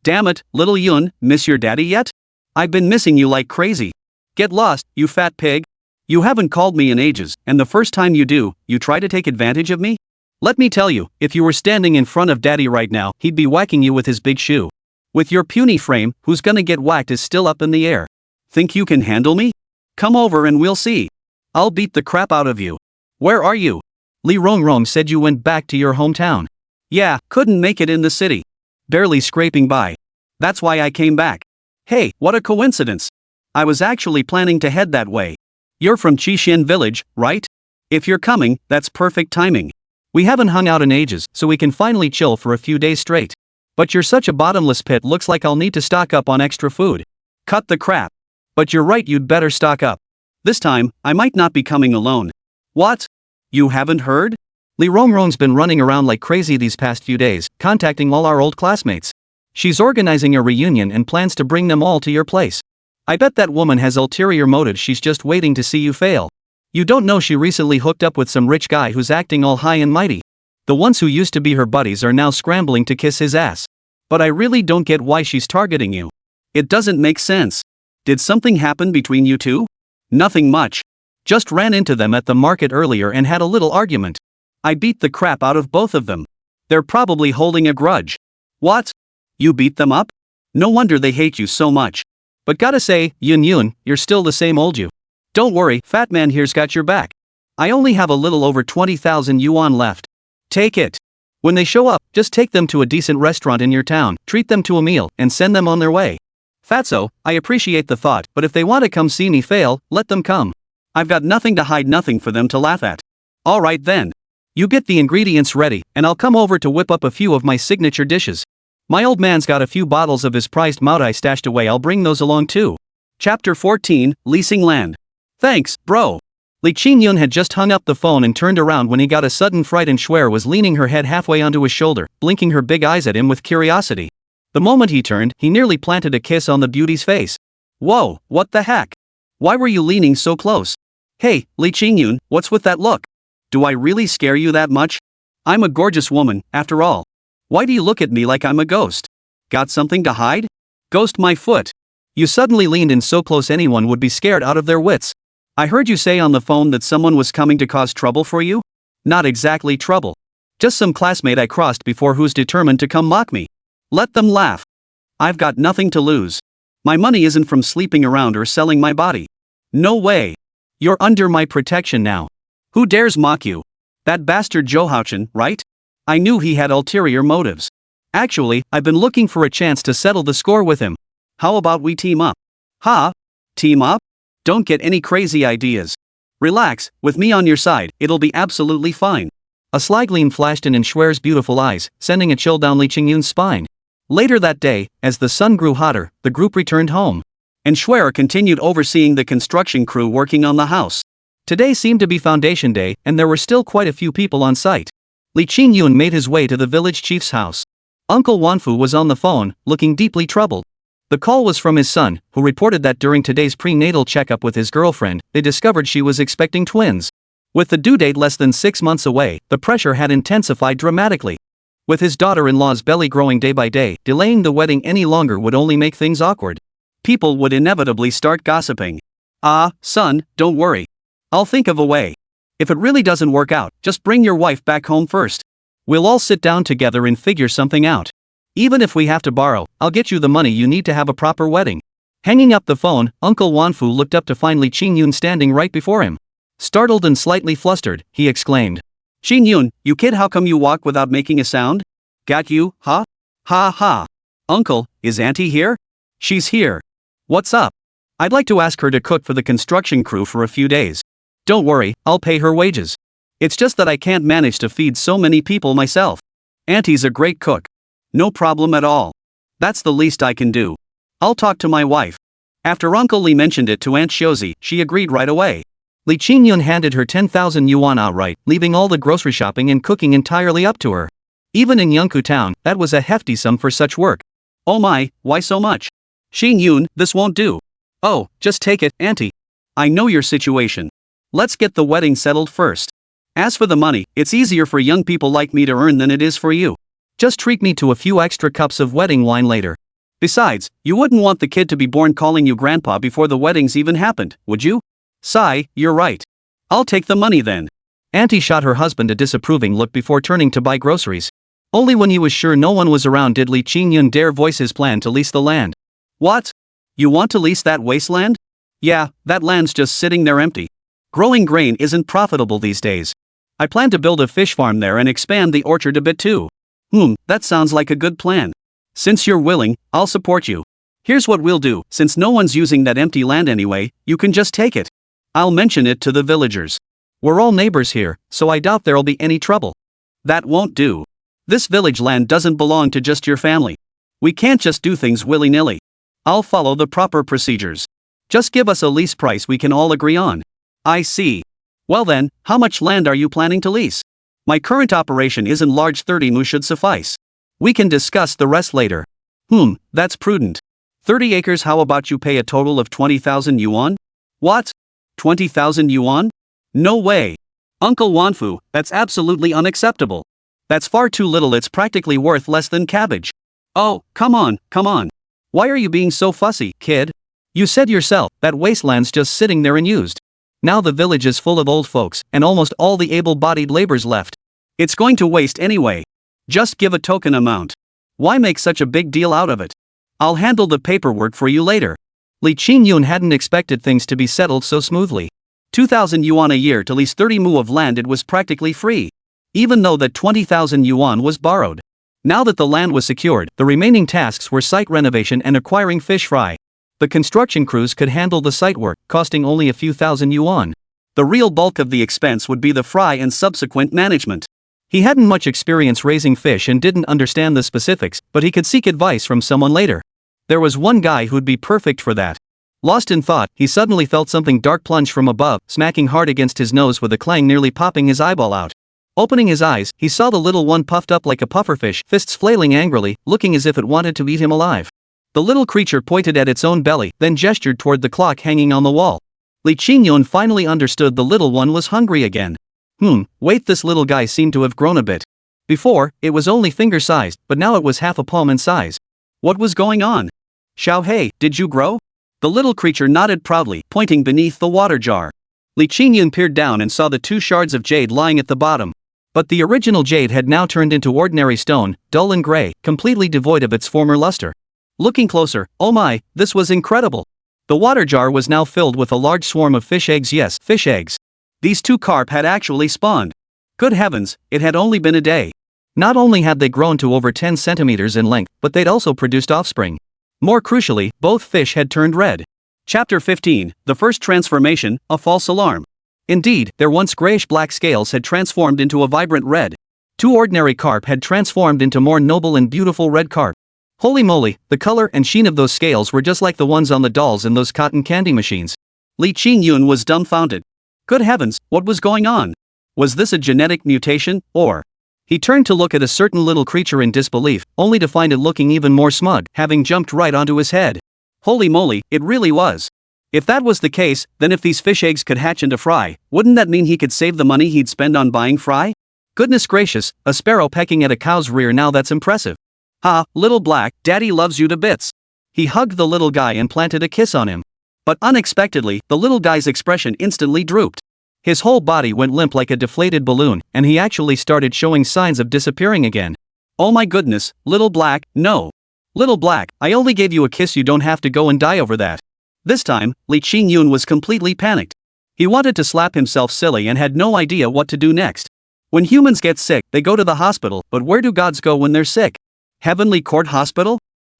Damn it, little Yun, miss your daddy yet? I've been missing you like crazy. Get lost, you fat pig. You haven't called me in ages, and the first time you do, you try to take advantage of me? Let me tell you, if you were standing in front of daddy right now, he'd be whacking you with his big shoe. With your puny frame, who's gonna get whacked is still up in the air. Think you can handle me? Come over and we'll see. I'll beat the crap out of you. Where are you? Li Rongrong said you went back to your hometown. Yeah, couldn't make it in the city. Barely scraping by. That's why I came back. Hey, what a coincidence. I was actually planning to head that way. You're from Qixin village, right? If you're coming, that's perfect timing. We haven't hung out in ages, so we can finally chill for a few days straight. But you're such a bottomless pit, looks like I'll need to stock up on extra food. Cut the crap. But you're right, you'd better stock up. This time, I might not be coming alone. What? You haven't heard? Li Rongrong's been running around like crazy these past few days, contacting all our old classmates. She's organizing a reunion and plans to bring them all to your place. I bet that woman has ulterior motives, she's just waiting to see you fail. You don't know she recently hooked up with some rich guy who's acting all high and mighty. The ones who used to be her buddies are now scrambling to kiss his ass. But I really don't get why she's targeting you. It doesn't make sense. Did something happen between you two? Nothing much. Just ran into them at the market earlier and had a little argument. I beat the crap out of both of them. They're probably holding a grudge. What? You beat them up? No wonder they hate you so much. But gotta say, Yun, you're still the same old you. Don't worry, Fat Man here's got your back. I only have a little over 20,000 yuan left. Take it. When they show up, just take them to a decent restaurant in your town, treat them to a meal, and send them on their way. Fatso, I appreciate the thought, but if they want to come see me fail, let them come. I've got nothing to hide, nothing for them to laugh at. Alright then. You get the ingredients ready, and I'll come over to whip up a few of my signature dishes. My old man's got a few bottles of his prized Maotai stashed away, I'll bring those along too. Chapter 14, Leasing Land. Thanks, bro. Li Qingyun had just hung up the phone and turned around when he got a sudden fright, and Schwer was leaning her head halfway onto his shoulder, blinking her big eyes at him with curiosity. The moment he turned, he nearly planted a kiss on the beauty's face. Whoa, what the heck? Why were you leaning so close? Hey, Li Qingyun, what's with that look? Do I really scare you that much? I'm a gorgeous woman, after all. Why do you look at me like I'm a ghost? Got something to hide? Ghost my foot. You suddenly leaned in so close anyone would be scared out of their wits. I heard you say on the phone that someone was coming to cause trouble for you? Not exactly trouble. Just some classmate I crossed before who's determined to come mock me. Let them laugh. I've got nothing to lose. My money isn't from sleeping around or selling my body. No way. You're under my protection now. Who dares mock you? That bastard Johauchen, right? I knew he had ulterior motives. Actually, I've been looking for a chance to settle the score with him. How about we team up? Ha? Team up? Don't get any crazy ideas. Relax, with me on your side, it'll be absolutely fine. A sly gleam flashed in Schwer's beautiful eyes, sending a chill down Li Qingyun's spine. Later that day, as the sun grew hotter, the group returned home. And Schwer continued overseeing the construction crew working on the house. Today seemed to be foundation day, and there were still quite a few people on site. Li Qingyun made his way to the village chief's house. Uncle Wanfu was on the phone, looking deeply troubled. The call was from his son, who reported that during today's prenatal checkup with his girlfriend, they discovered she was expecting twins. With the due date less than 6 months away, the pressure had intensified dramatically. With his daughter-in-law's belly growing day by day, delaying the wedding any longer would only make things awkward. People would inevitably start gossiping. Son, don't worry. I'll think of a way. If it really doesn't work out, just bring your wife back home first. We'll all sit down together and figure something out. Even if we have to borrow, I'll get you the money you need to have a proper wedding. Hanging up the phone, Uncle Wanfu looked up to find Li Qingyun standing right before him. Startled and slightly flustered, he exclaimed. Qingyun, you kid, how come you walk without making a sound? Got you, huh? Ha ha. Uncle, is Auntie here? She's here. What's up? I'd like to ask her to cook for the construction crew for a few days. Don't worry, I'll pay her wages. It's just that I can't manage to feed so many people myself. Auntie's a great cook. No problem at all. That's the least I can do. I'll talk to my wife. After Uncle Li mentioned it to Aunt Shozi, she agreed right away. Li Qingyun handed her 10,000 yuan outright, leaving all the grocery shopping and cooking entirely up to her. Even in Yangkou town, that was a hefty sum for such work. Oh my, why so much? Qingyun, this won't do. Oh, just take it, Auntie. I know your situation. Let's get the wedding settled first. As for the money, it's easier for young people like me to earn than it is for you. Just treat me to a few extra cups of wedding wine later. Besides, you wouldn't want the kid to be born calling you grandpa before the wedding's even happened, would you? Sai, you're right. I'll take the money then. Auntie shot her husband a disapproving look before turning to buy groceries. Only when he was sure no one was around did Li Qingyun dare voice his plan to lease the land. What? You want to lease that wasteland? Yeah, that land's just sitting there empty. Growing grain isn't profitable these days. I plan to build a fish farm there and expand the orchard a bit too. That sounds like a good plan. Since you're willing, I'll support you. Here's what we'll do, since no one's using that empty land anyway, you can just take it. I'll mention it to the villagers. We're all neighbors here, so I doubt there'll be any trouble. That won't do. This village land doesn't belong to just your family. We can't just do things willy-nilly. I'll follow the proper procedures. Just give us a lease price we can all agree on. I see. Well then, how much land are you planning to lease? My current operation isn't large, 30 mu should suffice. We can discuss the rest later. That's prudent. 30 acres, how about you pay a total of 20,000 yuan? What? 20,000 yuan? No way. Uncle Wanfu, that's absolutely unacceptable. That's far too little, it's practically worth less than cabbage. Oh, come on. Why are you being so fussy, kid? You said yourself, that wasteland's just sitting there unused. Now the village is full of old folks, and almost all the able-bodied laborers left. It's going to waste anyway. Just give a token amount. Why make such a big deal out of it? I'll handle the paperwork for you later. Li Qingyun hadn't expected things to be settled so smoothly. 2,000 yuan a year to lease 30 mu of land, it was practically free. Even though that 20,000 yuan was borrowed. Now that the land was secured, the remaining tasks were site renovation and acquiring fish fry. The construction crews could handle the site work, costing only a few thousand yuan. The real bulk of the expense would be the fry and subsequent management. He hadn't much experience raising fish and didn't understand the specifics, but he could seek advice from someone later. There was one guy who'd be perfect for that. Lost in thought, he suddenly felt something dark plunge from above, smacking hard against his nose with a clang, nearly popping his eyeball out. Opening his eyes, he saw the little one puffed up like a pufferfish, fists flailing angrily, looking as if it wanted to eat him alive. The little creature pointed at its own belly, then gestured toward the clock hanging on the wall. Li Qingyun finally understood the little one was hungry again. Wait, this little guy seemed to have grown a bit. Before, it was only finger-sized, but now it was half a palm in size. What was going on? Xiaohei, did you grow? The little creature nodded proudly, pointing beneath the water jar. Li Qingyun peered down and saw the 2 shards of jade lying at the bottom. But the original jade had now turned into ordinary stone, dull and gray, completely devoid of its former luster. Looking closer, oh my, this was incredible. The water jar was now filled with a large swarm of fish eggs. Yes, fish eggs. These 2 carp had actually spawned. Good heavens, it had only been a day. Not only had they grown to over 10 centimeters in length, but they'd also produced offspring. More crucially, both fish had turned red. Chapter 15, The First Transformation, A False Alarm. Indeed, their once grayish-black scales had transformed into a vibrant red. 2 ordinary carp had transformed into more noble and beautiful red carp. Holy moly, the color and sheen of those scales were just like the ones on the dolls in those cotton candy machines. Li Qingyun was dumbfounded. Good heavens, what was going on? Was this a genetic mutation, or? He turned to look at a certain little creature in disbelief, only to find it looking even more smug, having jumped right onto his head. Holy moly, it really was. If that was the case, then if these fish eggs could hatch into fry, wouldn't that mean he could save the money he'd spend on buying fry? Goodness gracious, a sparrow pecking at a cow's rear, now that's impressive. Ha, little black, daddy loves you to bits. He hugged the little guy and planted a kiss on him. But unexpectedly, the little guy's expression instantly drooped. His whole body went limp like a deflated balloon, and he actually started showing signs of disappearing again. Oh my goodness, little black, no. Little black, I only gave you a kiss, you don't have to go and die over that. This time, Li Qingyun was completely panicked. He wanted to slap himself silly and had no idea what to do next. When humans get sick, they go to the hospital, but where do gods go when they're sick? Heavenly Court Hospital?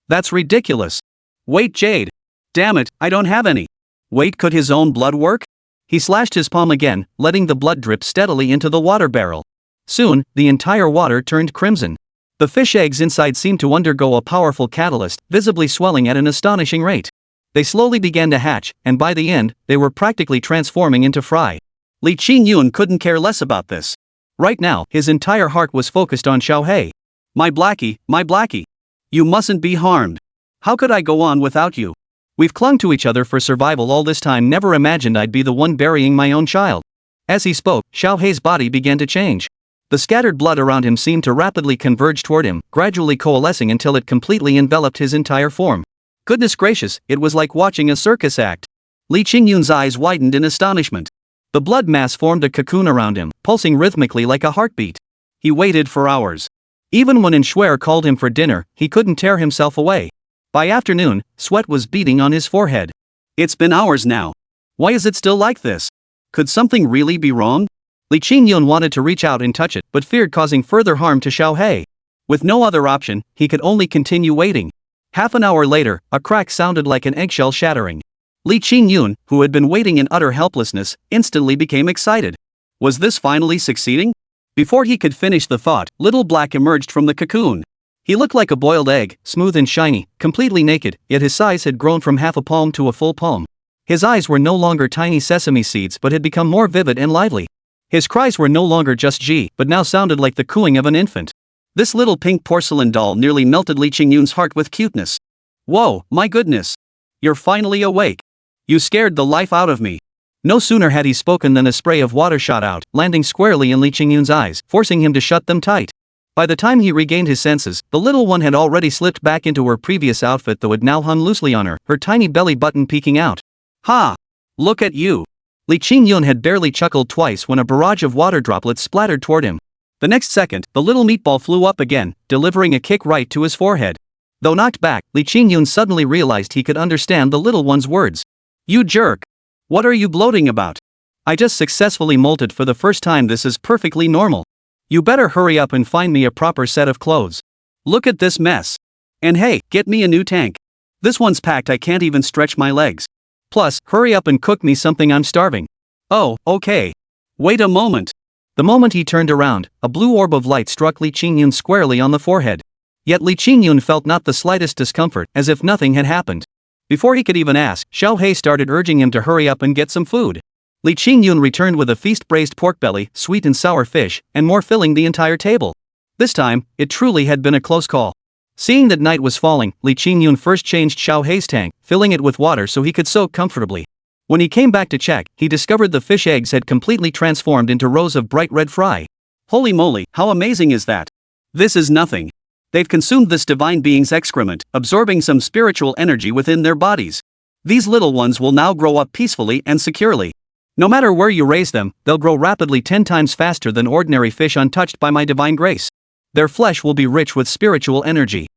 That's ridiculous. Wait, Jade. Damn it, I don't have any. Wait, could his own blood work? He slashed his palm again, letting the blood drip steadily into the water barrel. Soon, the entire water turned crimson. The fish eggs inside seemed to undergo a powerful catalyst, visibly swelling at an astonishing rate. They slowly began to hatch, and by the end, they were practically transforming into fry. Li Qingyun couldn't care less about this. Right now, his entire heart was focused on Xiaohei. My blackie. You mustn't be harmed. How could I go on without you? We've clung to each other for survival all this time, never imagined I'd be the one burying my own child. As he spoke, Xiaohei's body began to change. The scattered blood around him seemed to rapidly converge toward him, gradually coalescing until it completely enveloped his entire form. Goodness gracious, it was like watching a circus act. Li Qingyun's eyes widened in astonishment. The blood mass formed a cocoon around him, pulsing rhythmically like a heartbeat. He waited for hours. Even when Shuer called him for dinner, he couldn't tear himself away. By afternoon, sweat was beading on his forehead. It's been hours now. Why is it still like this? Could something really be wrong? Li Qingyun wanted to reach out and touch it, but feared causing further harm to Xiaohei. With no other option, he could only continue waiting. Half an hour later, a crack sounded like an eggshell shattering. Li Qingyun, who had been waiting in utter helplessness, instantly became excited. Was this finally succeeding? Before he could finish the thought, little black emerged from the cocoon. He looked like a boiled egg, smooth and shiny, completely naked, yet his size had grown from half a palm to a full palm. His eyes were no longer tiny sesame seeds but had become more vivid and lively. His cries were no longer just G, but now sounded like the cooing of an infant. This little pink porcelain doll nearly melted Li Qingyun's heart with cuteness. Whoa, my goodness. You're finally awake. You scared the life out of me. No sooner had he spoken than a spray of water shot out, landing squarely in Li Qingyun's eyes, forcing him to shut them tight. By the time he regained his senses, the little one had already slipped back into her previous outfit, though it now hung loosely on her tiny belly button peeking out. Ha! Look at you. Li Qingyun had barely chuckled twice when a barrage of water droplets splattered toward him. The next second, the little meatball flew up again, delivering a kick right to his forehead. Though knocked back, Li Qingyun suddenly realized he could understand the little one's words. You jerk! What are you gloating about? I just successfully molted for the first time. This is perfectly normal. You better hurry up and find me a proper set of clothes. Look at this mess. And hey, get me a new tank. This one's packed, I can't even stretch my legs. Plus, hurry up and cook me something, I'm starving. Oh, okay. Wait a moment. The moment he turned around, a blue orb of light struck Li Qingyun squarely on the forehead. Yet Li Qingyun felt not the slightest discomfort, as if nothing had happened. Before he could even ask, Xiao He started urging him to hurry up and get some food. Li Qingyun returned with a feast: braised pork belly, sweet and sour fish, and more filling the entire table. This time, it truly had been a close call. Seeing that night was falling, Li Qingyun first changed Xiao He's tank, filling it with water so he could soak comfortably. When he came back to check, he discovered the fish eggs had completely transformed into rows of bright red fry. Holy moly, how amazing is that? This is nothing. They've consumed this divine being's excrement, absorbing some spiritual energy within their bodies. These little ones will now grow up peacefully and securely. No matter where you raise them, they'll grow rapidly 10 times faster than ordinary fish untouched by my divine grace. Their flesh will be rich with spiritual energy.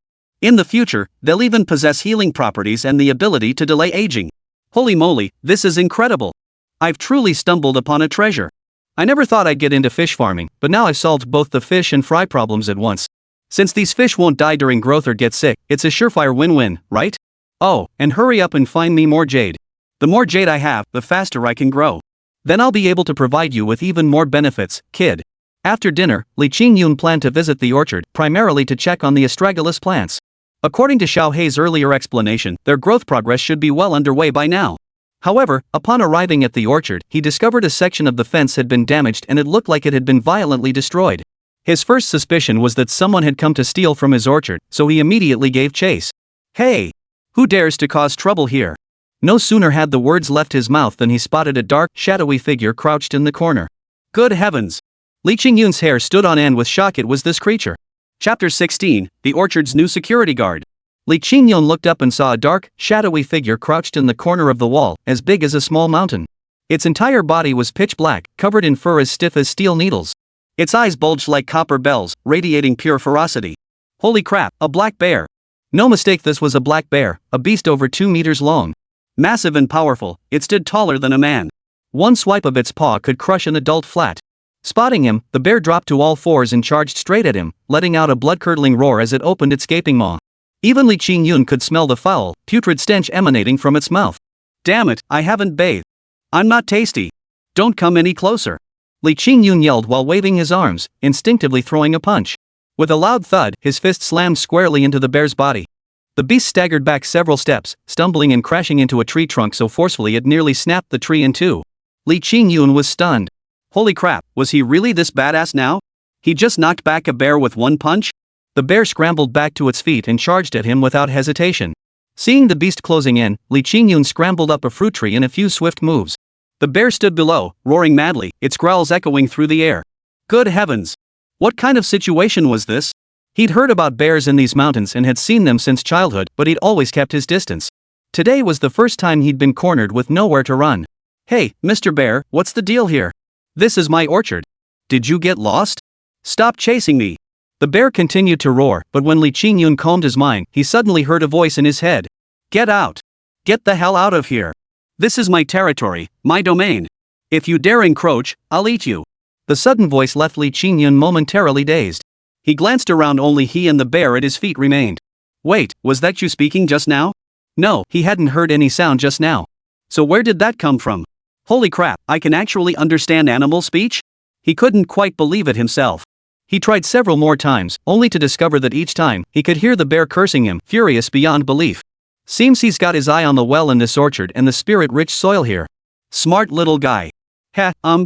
In the future, they'll even possess healing properties and the ability to delay aging. Holy moly, this is incredible. I've truly stumbled upon a treasure. I never thought I'd get into fish farming, but now I've solved both the fish and fry problems at once. Since these fish won't die during growth or get sick, it's a surefire win-win, right? Oh, and hurry up and find me more jade. The more jade I have, the faster I can grow. Then I'll be able to provide you with even more benefits, kid. After dinner, Li Qingyun planned to visit the orchard, primarily to check on the astragalus plants. According to Xiao He's earlier explanation, their growth progress should be well underway by now. However, upon arriving at the orchard, he discovered a section of the fence had been damaged and it looked like it had been violently destroyed. His first suspicion was that someone had come to steal from his orchard, so he immediately gave chase. Hey! Who dares to cause trouble here? No sooner had the words left his mouth than he spotted a dark, shadowy figure crouched in the corner. Good heavens! Li Qingyun's hair stood on end with shock. It was this creature. Chapter 16, The Orchard's New Security Guard. Li Qingyun looked up and saw a dark, shadowy figure crouched in the corner of the wall, as big as a small mountain. Its entire body was pitch black, covered in fur as stiff as steel needles. Its eyes bulged like copper bells, radiating pure ferocity. Holy crap, a black bear! No mistake, this was a black bear, a beast over 2 meters long. Massive and powerful, it stood taller than a man. One swipe of its paw could crush an adult flat. Spotting him, the bear dropped to all fours and charged straight at him, letting out a blood-curdling roar as it opened its gaping maw. Even Li Qingyun could smell the foul, putrid stench emanating from its mouth. Damn it, I haven't bathed. I'm not tasty. Don't come any closer. Li Qingyun yelled while waving his arms, instinctively throwing a punch. With a loud thud, his fist slammed squarely into the bear's body. The beast staggered back several steps, stumbling and crashing into a tree trunk so forcefully it nearly snapped the tree in two. Li Qingyun was stunned. Holy crap, was he really this badass now? He just knocked back a bear with one punch? The bear scrambled back to its feet and charged at him without hesitation. Seeing the beast closing in, Li Qingyun scrambled up a fruit tree in a few swift moves. The bear stood below, roaring madly, its growls echoing through the air. Good heavens! What kind of situation was this? He'd heard about bears in these mountains and had seen them since childhood, but he'd always kept his distance. Today was the first time he'd been cornered with nowhere to run. Hey, Mr. Bear, what's the deal here? This is my orchard. Did you get lost? Stop chasing me. The bear continued to roar, but when Li Qingyun calmed his mind, he suddenly heard a voice in his head. Get out! Get the hell out of here! This is my territory, my domain. If you dare encroach, I'll eat you. The sudden voice left Li Qingyun momentarily dazed. He glanced around, only he and the bear at his feet remained. Wait, was that you speaking just now? No, he hadn't heard any sound just now. So where did that come from? Holy crap, I can actually understand animal speech? He couldn't quite believe it himself. He tried several more times, only to discover that each time, he could hear the bear cursing him, furious beyond belief. Seems he's got his eye on the well in this orchard and the spirit-rich soil here. Smart little guy.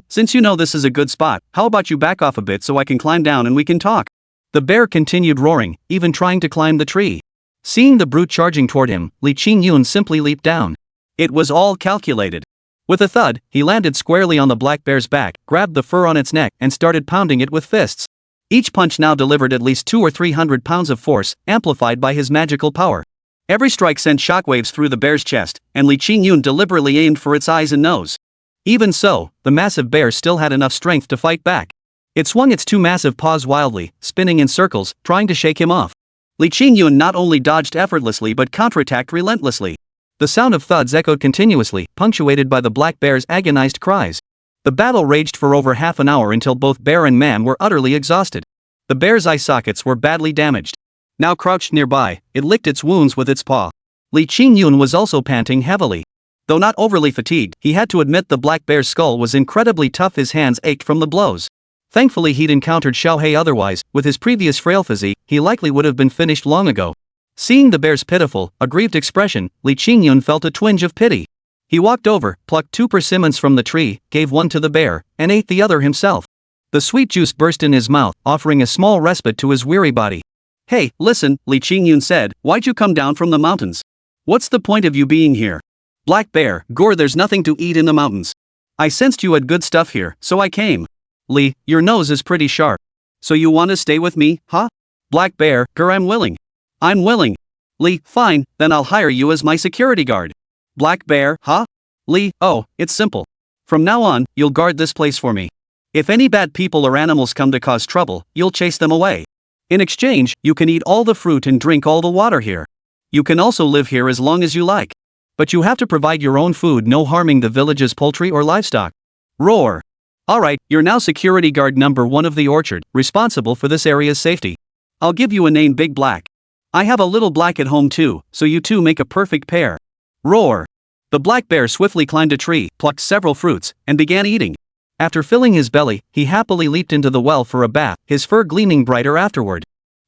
Since you know this is a good spot, how about you back off a bit so I can climb down and we can talk? The bear continued roaring, even trying to climb the tree. Seeing the brute charging toward him, Li Qingyun simply leaped down. It was all calculated. With a thud, he landed squarely on the black bear's back, grabbed the fur on its neck, and started pounding it with fists. Each punch now delivered at least 200 or 300 pounds of force, amplified by his magical power. Every strike sent shockwaves through the bear's chest, and Li Qingyun deliberately aimed for its eyes and nose. Even so, the massive bear still had enough strength to fight back. It swung its two massive paws wildly, spinning in circles, trying to shake him off. Li Qingyun not only dodged effortlessly but counterattacked relentlessly. The sound of thuds echoed continuously, punctuated by the black bear's agonized cries. The battle raged for over half an hour until both bear and man were utterly exhausted. The bear's eye sockets were badly damaged. Now crouched nearby, it licked its wounds with its paw. Li Qingyun was also panting heavily. Though not overly fatigued, he had to admit the black bear's skull was incredibly tough. His hands ached from the blows. Thankfully he'd encountered Xiaohei, otherwise, with his previous frail physique, he likely would have been finished long ago. Seeing the bear's pitiful, aggrieved expression, Li Qingyun felt a twinge of pity. He walked over, plucked 2 persimmons from the tree, gave one to the bear, and ate the other himself. The sweet juice burst in his mouth, offering a small respite to his weary body. "Hey, listen," Li Qingyun said, "why'd you come down from the mountains? What's the point of you being here?" "Black bear, gore, there's nothing to eat in the mountains. I sensed you had good stuff here, so I came." "Li, your nose is pretty sharp. So you want to stay with me, huh?" "Black bear, grr, I'm willing." "I'm willing." "Li, fine, then I'll hire you as my security guard." "Black bear, huh?" "Li, oh, it's simple. From now on, you'll guard this place for me. If any bad people or animals come to cause trouble, you'll chase them away. In exchange, you can eat all the fruit and drink all the water here. You can also live here as long as you like. But you have to provide your own food, no harming the village's poultry or livestock." Roar. "Alright, you're now security guard number 1 of the orchard, responsible for this area's safety. I'll give you a name, Big Black. I have a little black at home too, so you two make a perfect pair." Roar. The black bear swiftly climbed a tree, plucked several fruits, and began eating. After filling his belly, he happily leaped into the well for a bath, his fur gleaming brighter afterward.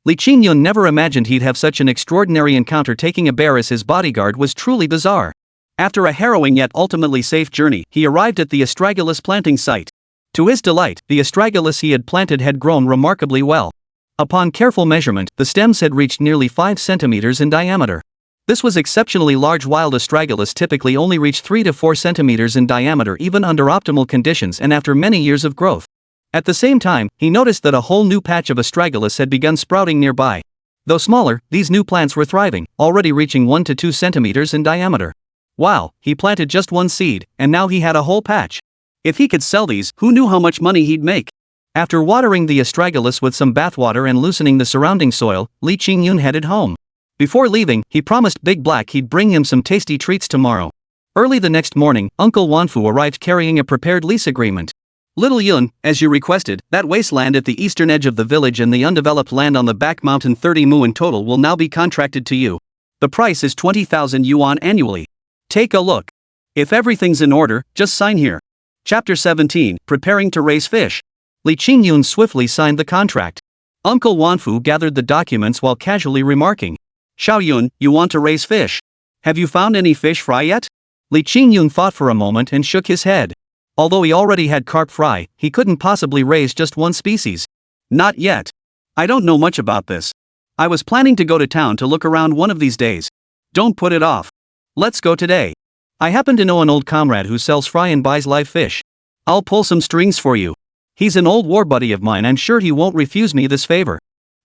Li Qingyun never imagined he'd have such an extraordinary encounter. Taking a bear as his bodyguard was truly bizarre. After a harrowing yet ultimately safe journey, he arrived at the astragalus planting site. To his delight, the astragalus he had planted had grown remarkably well. Upon careful measurement, the stems had reached nearly 5 centimeters in diameter. This was exceptionally large. Wild astragalus typically only reach 3 to 4 centimeters in diameter even under optimal conditions and after many years of growth. At the same time, he noticed that a whole new patch of astragalus had begun sprouting nearby. Though smaller, these new plants were thriving, already reaching 1 to 2 centimeters in diameter. Wow, he planted just one seed, and now he had a whole patch. If he could sell these, who knew how much money he'd make? After watering the astragalus with some bathwater and loosening the surrounding soil, Li Qingyun headed home. Before leaving, he promised Big Black he'd bring him some tasty treats tomorrow. Early the next morning, Uncle Wanfu arrived carrying a prepared lease agreement. "Little Yun, as you requested, that wasteland at the eastern edge of the village and the undeveloped land on the back mountain 30 mu in total will now be contracted to you. The price is 20,000 yuan annually. Take a look. If everything's in order, just sign here." Chapter 17, Preparing to Raise Fish. Li Qingyun swiftly signed the contract. Uncle Wanfu gathered the documents while casually remarking, "Xiaoyun, you want to raise fish? Have you found any fish fry yet?" Li Qingyun thought for a moment and shook his head. Although he already had carp fry, he couldn't possibly raise just one species. "Not yet. I don't know much about this. I was planning to go to town to look around one of these days. Don't put it off. Let's go today. I happen to know an old comrade who sells fry and buys live fish. I'll pull some strings for you. He's an old war buddy of mine. I'm sure he won't refuse me this favor."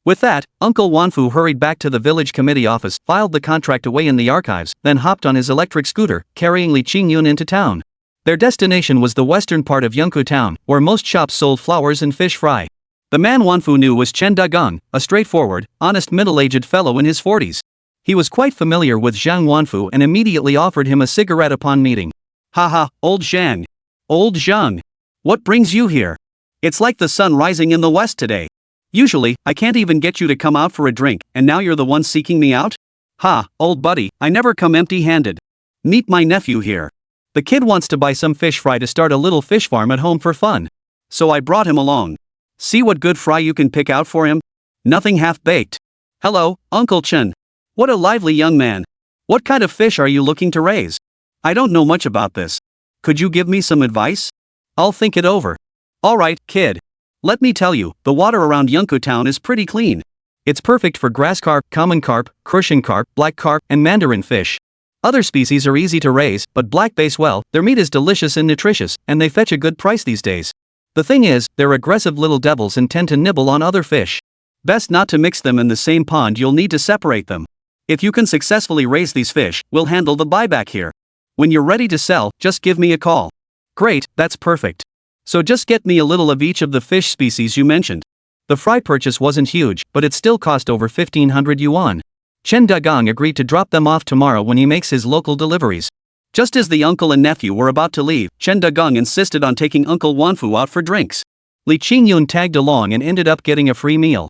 With that, Uncle Wanfu hurried back to the village committee office, filed the contract away in the archives, then hopped on his electric scooter, carrying Li Qingyun into town. Their destination was the western part of Yunkou town, where most shops sold flowers and fish fry. The man Wanfu knew was Chen Dagang, a straightforward, honest middle-aged fellow in his 40s. He was quite familiar with Zhang Wanfu and immediately offered him a cigarette upon meeting. "Haha, old Zhang. Old Zhang. What brings you here? It's like the sun rising in the west today. Usually, I can't even get you to come out for a drink, and now you're the one seeking me out? Ha, old buddy, I never come empty-handed. Meet my nephew here. The kid wants to buy some fish fry to start a little fish farm at home for fun. So I brought him along. See what good fry you can pick out for him? Nothing half-baked. Hello, Uncle Chen. What a lively young man. What kind of fish are you looking to raise? I don't know much about this. Could you give me some advice? I'll think it over. Alright, kid. Let me tell you, the water around Yunkou town is pretty clean. It's perfect for grass carp, common carp, Crucian carp, black carp, and mandarin fish. Other species are easy to raise, but black bass well, their meat is delicious and nutritious, and they fetch a good price these days. The thing is, they're aggressive little devils and tend to nibble on other fish. Best not to mix them in the same pond. You'll need to separate them. If you can successfully raise these fish, we'll handle the buyback here. When you're ready to sell, just give me a call." "Great, that's perfect. So just get me a little of each of the fish species you mentioned." The fry purchase wasn't huge, but it still cost over 1,500 yuan. Chen Dagang agreed to drop them off tomorrow when he makes his local deliveries. Just as the uncle and nephew were about to leave, Chen Dagang insisted on taking Uncle Wanfu out for drinks. Li Qingyun tagged along and ended up getting a free meal.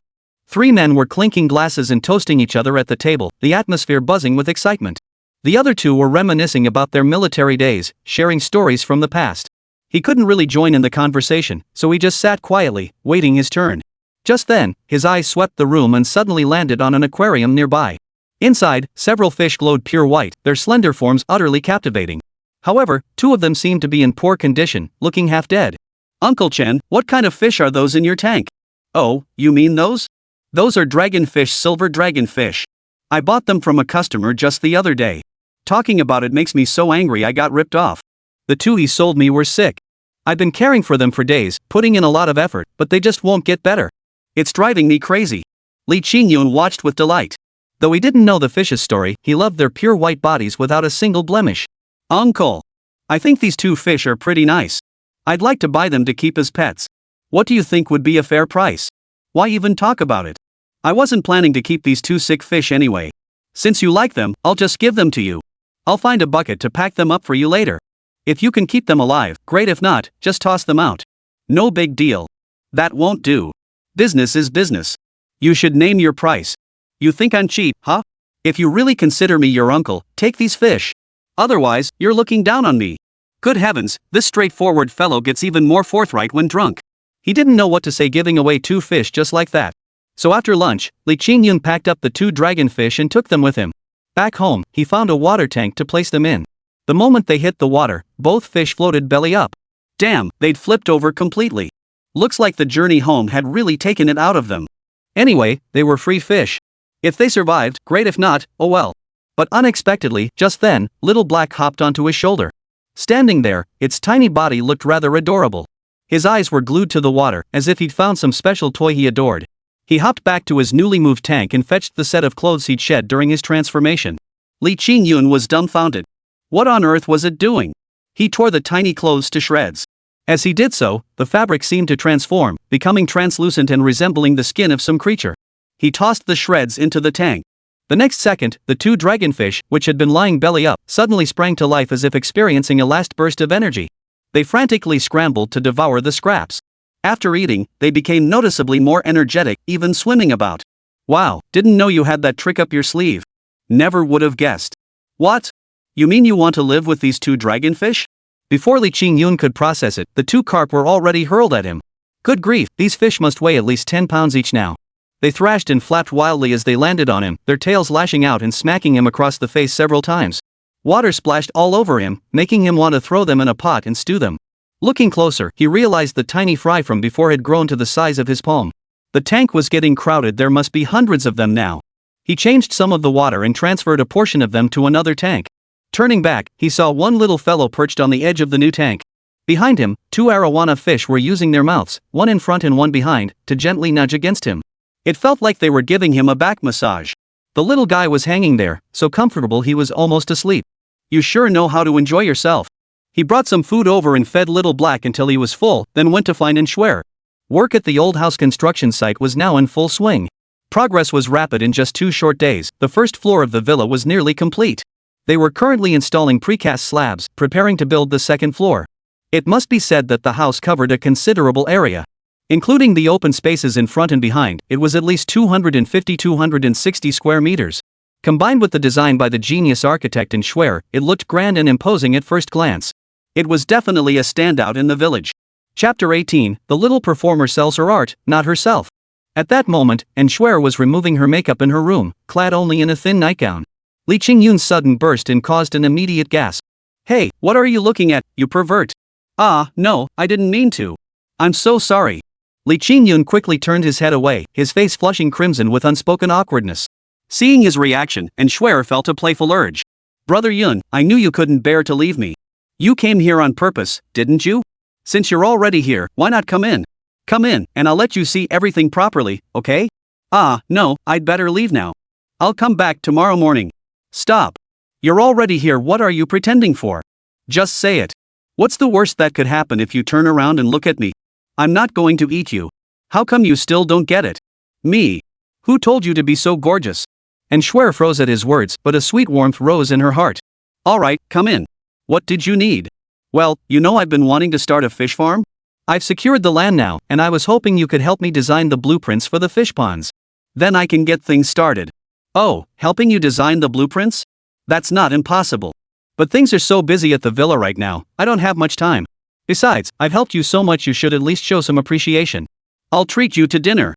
3 men were clinking glasses and toasting each other at the table, the atmosphere buzzing with excitement. The other 2 were reminiscing about their military days, sharing stories from the past. He couldn't really join in the conversation, so he just sat quietly, waiting his turn. Just then, his eyes swept the room and suddenly landed on an aquarium nearby. Inside, several fish glowed pure white, their slender forms utterly captivating. However, two of them seemed to be in poor condition, looking half dead. "Uncle Chen, what kind of fish are those in your tank?" "Oh, you mean those? Those are dragonfish, silver dragonfish. I bought them from a customer just the other day. Talking about it makes me so angry I got ripped off. The two he sold me were sick. I've been caring for them for days, putting in a lot of effort, but they just won't get better. It's driving me crazy." Li Qingyun watched with delight. Though he didn't know the fish's story, he loved their pure white bodies without a single blemish. "Uncle, I think these two fish are pretty nice. I'd like to buy them to keep as pets. What do you think would be a fair price?" "Why even talk about it? I wasn't planning to keep these two sick fish anyway. Since you like them, I'll just give them to you. I'll find a bucket to pack them up for you later. If you can keep them alive, great. If not, just toss them out. No big deal." "That won't do. Business is business. You should name your price. You think I'm cheap, huh? If you really consider me your uncle, take these fish. Otherwise, you're looking down on me." Good heavens, this straightforward fellow gets even more forthright when drunk. He didn't know what to say, giving away two fish just like that. So after lunch, Li Qingyun packed up the two dragonfish and took them with him. Back home, he found a water tank to place them in. The moment they hit the water, both fish floated belly up. Damn, they'd flipped over completely. Looks like the journey home had really taken it out of them. Anyway, they were free fish. If they survived, great. If not, oh well. But unexpectedly, just then, Little Black hopped onto his shoulder. Standing there, its tiny body looked rather adorable. His eyes were glued to the water, as if he'd found some special toy he adored. He hopped back to his newly moved tank and fetched the set of clothes he'd shed during his transformation. Li Qingyun was dumbfounded. What on earth was it doing? He tore the tiny clothes to shreds. As he did so, the fabric seemed to transform, becoming translucent and resembling the skin of some creature. He tossed the shreds into the tank. The next second, the two dragonfish, which had been lying belly up, suddenly sprang to life as if experiencing a last burst of energy. They frantically scrambled to devour the scraps. After eating, they became noticeably more energetic, even swimming about. "Wow, didn't know you had that trick up your sleeve. Never would have guessed." "What? You mean you want to live with these two dragonfish?" Before Li Qingyun could process it, the two carp were already hurled at him. Good grief, these fish must weigh at least 10 pounds each now. They thrashed and flapped wildly as they landed on him, their tails lashing out and smacking him across the face several times. Water splashed all over him, making him want to throw them in a pot and stew them. Looking closer, he realized the tiny fry from before had grown to the size of his palm. The tank was getting crowded, there must be hundreds of them now. He changed some of the water and transferred a portion of them to another tank. Turning back, he saw one little fellow perched on the edge of the new tank. Behind him, two arowana fish were using their mouths, one in front and one behind, to gently nudge against him. It felt like they were giving him a back massage. The little guy was hanging there, so comfortable he was almost asleep. "You sure know how to enjoy yourself." He brought some food over and fed Little Black until he was full, then went to find and Schwer. Work at the old house construction site was now in full swing. Progress was rapid. In just 2 short days, the first floor of the villa was nearly complete. They were currently installing precast slabs, preparing to build the second floor. It must be said that the house covered a considerable area. Including the open spaces in front and behind, it was at least 250-260 square meters. Combined with the design by the genius architect in Schwer, it looked grand and imposing at first glance. It was definitely a standout in the village. Chapter 18, the little performer sells her art, not herself. At that moment, Schwer was removing her makeup in her room, clad only in a thin nightgown. Li Qingyun's sudden burst in caused an immediate gasp. "Hey, what are you looking at, you pervert?" "Ah, no, I didn't mean to. I'm so sorry." Li Qingyun quickly turned his head away, his face flushing crimson with unspoken awkwardness. Seeing his reaction, Schwer felt a playful urge. "Brother Yun, I knew you couldn't bear to leave me. You came here on purpose, didn't you? Since you're already here, why not come in? Come in, and I'll let you see everything properly, okay?" "Ah, no, I'd better leave now. I'll come back tomorrow morning." "Stop. You're already here, what are you pretending for? Just say it. What's the worst that could happen if you turn around and look at me? I'm not going to eat you. How come you still don't get it? Me? Who told you to be so gorgeous?" And Schwer froze at his words, but a sweet warmth rose in her heart. "All right, come in. What did you need?" "Well, you know I've been wanting to start a fish farm. I've secured the land now, and I was hoping you could help me design the blueprints for the fish ponds. Then I can get things started." "Oh, helping you design the blueprints? That's not impossible. But things are so busy at the villa right now, I don't have much time." Besides, I've helped you so much you should at least show some appreciation. I'll treat you to dinner.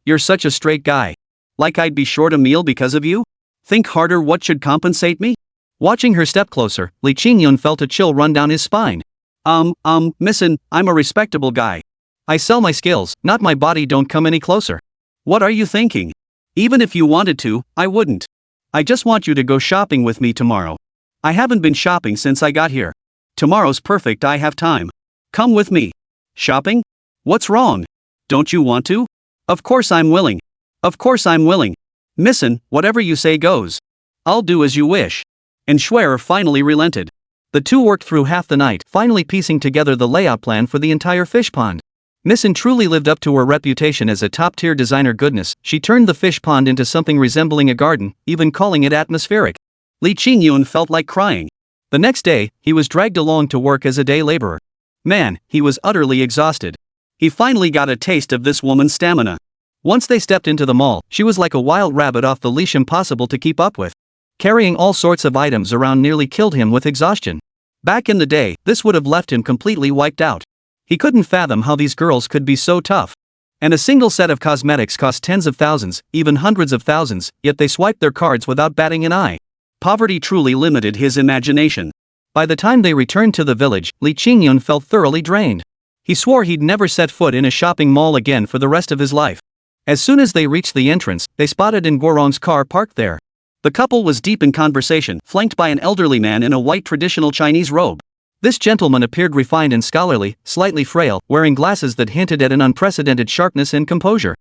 You're such a straight guy. Like I'd be short a meal because of you? Think harder, what should compensate me? Watching her step closer, Li Qingyun felt a chill run down his spine. Missin', I'm a respectable guy. I sell my skills, not my body, don't come any closer. What are you thinking? Even if you wanted to, I wouldn't. I just want you to go shopping with me tomorrow. I haven't been shopping since I got here. Tomorrow's perfect, I have time. Come with me. Shopping? What's wrong? Don't you want to? Of course I'm willing. Of course I'm willing. Missin', whatever you say goes. I'll do as you wish. And Schwer finally relented. The two worked through half the night, finally piecing together the layout plan for the entire fish pond. Missin truly lived up to her reputation as a top-tier designer goodness. She turned the fish pond into something resembling a garden, even calling it atmospheric. Li Qingyun felt like crying. The next day, he was dragged along to work as a day laborer. Man, he was utterly exhausted. He finally got a taste of this woman's stamina. Once they stepped into the mall, she was like a wild rabbit off the leash, impossible to keep up with. Carrying all sorts of items around nearly killed him with exhaustion. Back in the day, this would have left him completely wiped out. He couldn't fathom how these girls could be so tough. And a single set of cosmetics cost tens of thousands, even hundreds of thousands, yet they swiped their cards without batting an eye. Poverty truly limited his imagination. By the time they returned to the village, Li Qingyun felt thoroughly drained. He swore he'd never set foot in a shopping mall again for the rest of his life. As soon as they reached the entrance, they spotted Guorong's car parked there. The couple was deep in conversation, flanked by an elderly man in a white traditional Chinese robe. This gentleman appeared refined and scholarly, slightly frail, wearing glasses that hinted at an unprecedented sharpness and composure.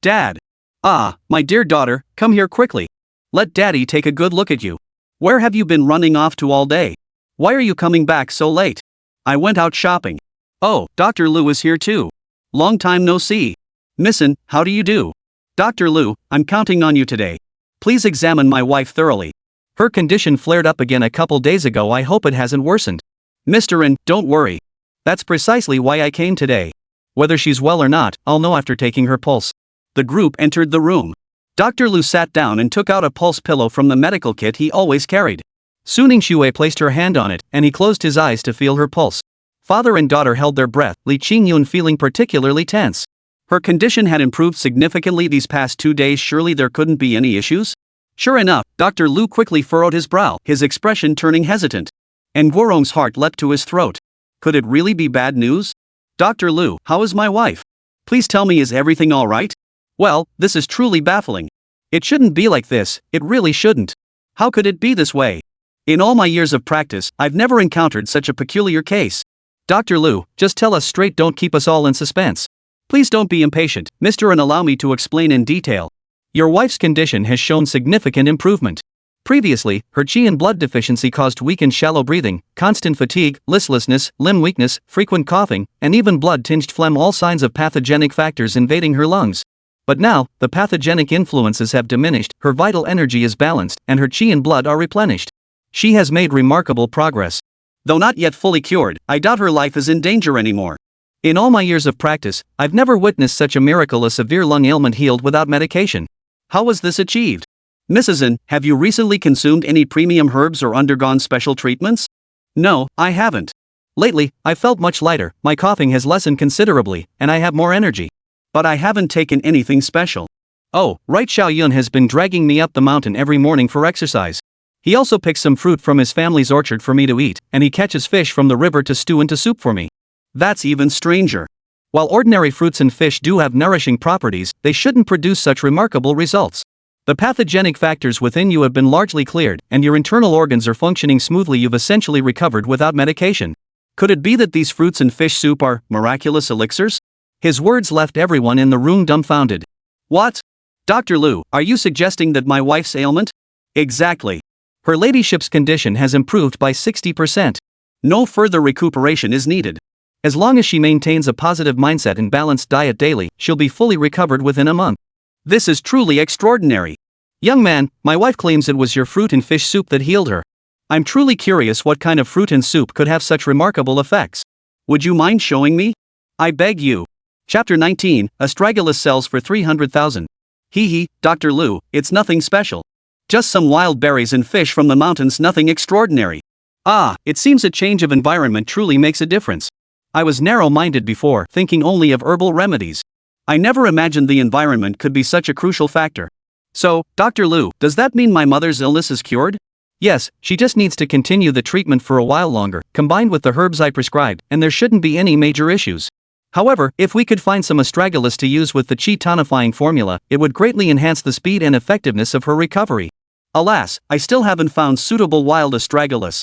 Dad! Ah, my dear daughter, come here quickly. Let Daddy take a good look at you. Where have you been running off to all day? Why are you coming back so late? I went out shopping. Oh, Dr. Lu is here too. Long time no see. Missin', how do you do? Dr. Lu, I'm counting on you today. Please examine my wife thoroughly. Her condition flared up again a couple days ago, I hope it hasn't worsened. Mr. N, don't worry. That's precisely why I came today. Whether she's well or not, I'll know after taking her pulse. The group entered the room. Dr. Lu sat down and took out a pulse pillow from the medical kit he always carried. Suning Shui placed her hand on it, and he closed his eyes to feel her pulse. Father and daughter held their breath, Li Qingyun feeling particularly tense. Her condition had improved significantly these past 2 days, surely there couldn't be any issues? Sure enough, Dr. Lu quickly furrowed his brow, his expression turning hesitant. And Guorong's heart leapt to his throat. Could it really be bad news? Dr. Lu, how is my wife? Please tell me, is everything all right? Well, this is truly baffling. It shouldn't be like this, it really shouldn't. How could it be this way? In all my years of practice, I've never encountered such a peculiar case. Dr. Lu, just tell us straight, don't keep us all in suspense. Please don't be impatient, Mr. and allow me to explain in detail. Your wife's condition has shown significant improvement. Previously, her qi and blood deficiency caused weak and shallow breathing, constant fatigue, listlessness, limb weakness, frequent coughing, and even blood-tinged phlegm, all signs of pathogenic factors invading her lungs. But now, the pathogenic influences have diminished, her vital energy is balanced, and her qi and blood are replenished. She has made remarkable progress. Though not yet fully cured, I doubt her life is in danger anymore. In all my years of practice, I've never witnessed such a miracle, a severe lung ailment healed without medication. How was this achieved? Mrs. N, have you recently consumed any premium herbs or undergone special treatments? No, I haven't. Lately, I felt much lighter, my coughing has lessened considerably, and I have more energy. But I haven't taken anything special. Oh, right, Xiao Yun has been dragging me up the mountain every morning for exercise. He also picks some fruit from his family's orchard for me to eat, and he catches fish from the river to stew into soup for me. That's even stranger. While ordinary fruits and fish do have nourishing properties, they shouldn't produce such remarkable results. The pathogenic factors within you have been largely cleared, and your internal organs are functioning smoothly. You've essentially recovered without medication. Could it be that these fruits and fish soup are miraculous elixirs? His words left everyone in the room dumbfounded. What? Dr. Lu, are you suggesting that my wife's ailment? Exactly. Her ladyship's condition has improved by 60%. No further recuperation is needed. As long as she maintains a positive mindset and balanced diet daily, she'll be fully recovered within a month. This is truly extraordinary. Young man, my wife claims it was your fruit and fish soup that healed her. I'm truly curious what kind of fruit and soup could have such remarkable effects. Would you mind showing me? I beg you. Chapter 19, Astragalus sells for 300,000. Hee, Dr. Lu, it's nothing special. Just some wild berries and fish from the mountains, nothing extraordinary. Ah, it seems a change of environment truly makes a difference. I was narrow-minded before, thinking only of herbal remedies. I never imagined the environment could be such a crucial factor. So, Dr. Lu, does that mean my mother's illness is cured? Yes, she just needs to continue the treatment for a while longer, combined with the herbs I prescribed, and there shouldn't be any major issues. However, if we could find some astragalus to use with the qi tonifying formula, it would greatly enhance the speed and effectiveness of her recovery. Alas, I still haven't found suitable wild astragalus.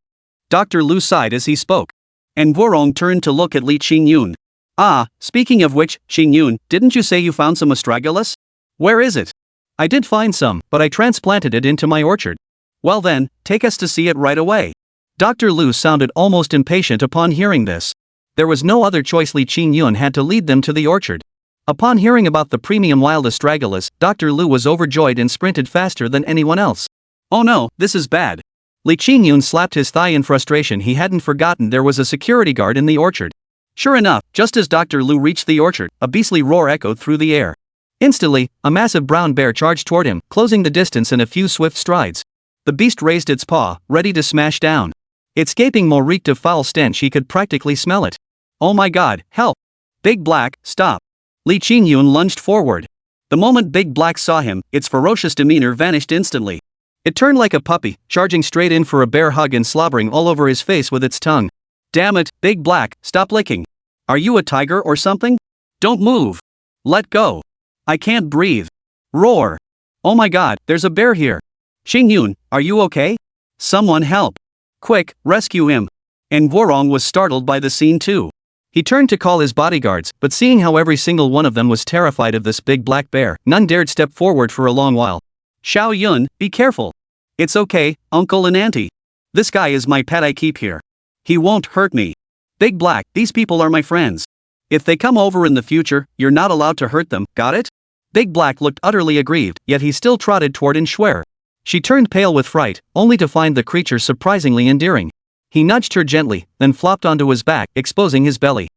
Dr. Lu sighed as he spoke. And Wurong turned to look at Li Qingyun. Ah, speaking of which, Qingyun, didn't you say you found some astragalus? Where is it? I did find some, but I transplanted it into my orchard. Well then, take us to see it right away. Dr. Lu sounded almost impatient upon hearing this. There was no other choice. Li Qingyun had to lead them to the orchard. Upon hearing about the premium wild astragalus, Dr. Lu was overjoyed and sprinted faster than anyone else. Oh no, this is bad. Li Qingyun slapped his thigh in frustration. He hadn't forgotten there was a security guard in the orchard. Sure enough, just as Dr. Lu reached the orchard, a beastly roar echoed through the air. Instantly, a massive brown bear charged toward him, closing the distance in a few swift strides. The beast raised its paw, ready to smash down. Its gaping maw reeked of foul stench. He could practically smell it. Oh my god, help! Big Black, stop! Li Qingyun lunged forward. The moment Big Black saw him, its ferocious demeanor vanished instantly. It turned like a puppy, charging straight in for a bear hug and slobbering all over his face with its tongue. Damn it, Big Black, stop licking. Are you a tiger or something? Don't move. Let go. I can't breathe. Roar. Oh my god, there's a bear here. Qingyun, are you okay? Someone help. Quick, rescue him. And Wurong was startled by the scene too. He turned to call his bodyguards, but seeing how every single one of them was terrified of this big black bear, none dared step forward for a long while. Xiao Yun, be careful. It's okay, uncle and auntie. This guy is my pet I keep here. He won't hurt me. Big Black, these people are my friends. If they come over in the future, you're not allowed to hurt them, got it? Big Black looked utterly aggrieved, yet he still trotted toward Inshwer. She turned pale with fright, only to find the creature surprisingly endearing. He nudged her gently, then flopped onto his back, exposing his belly.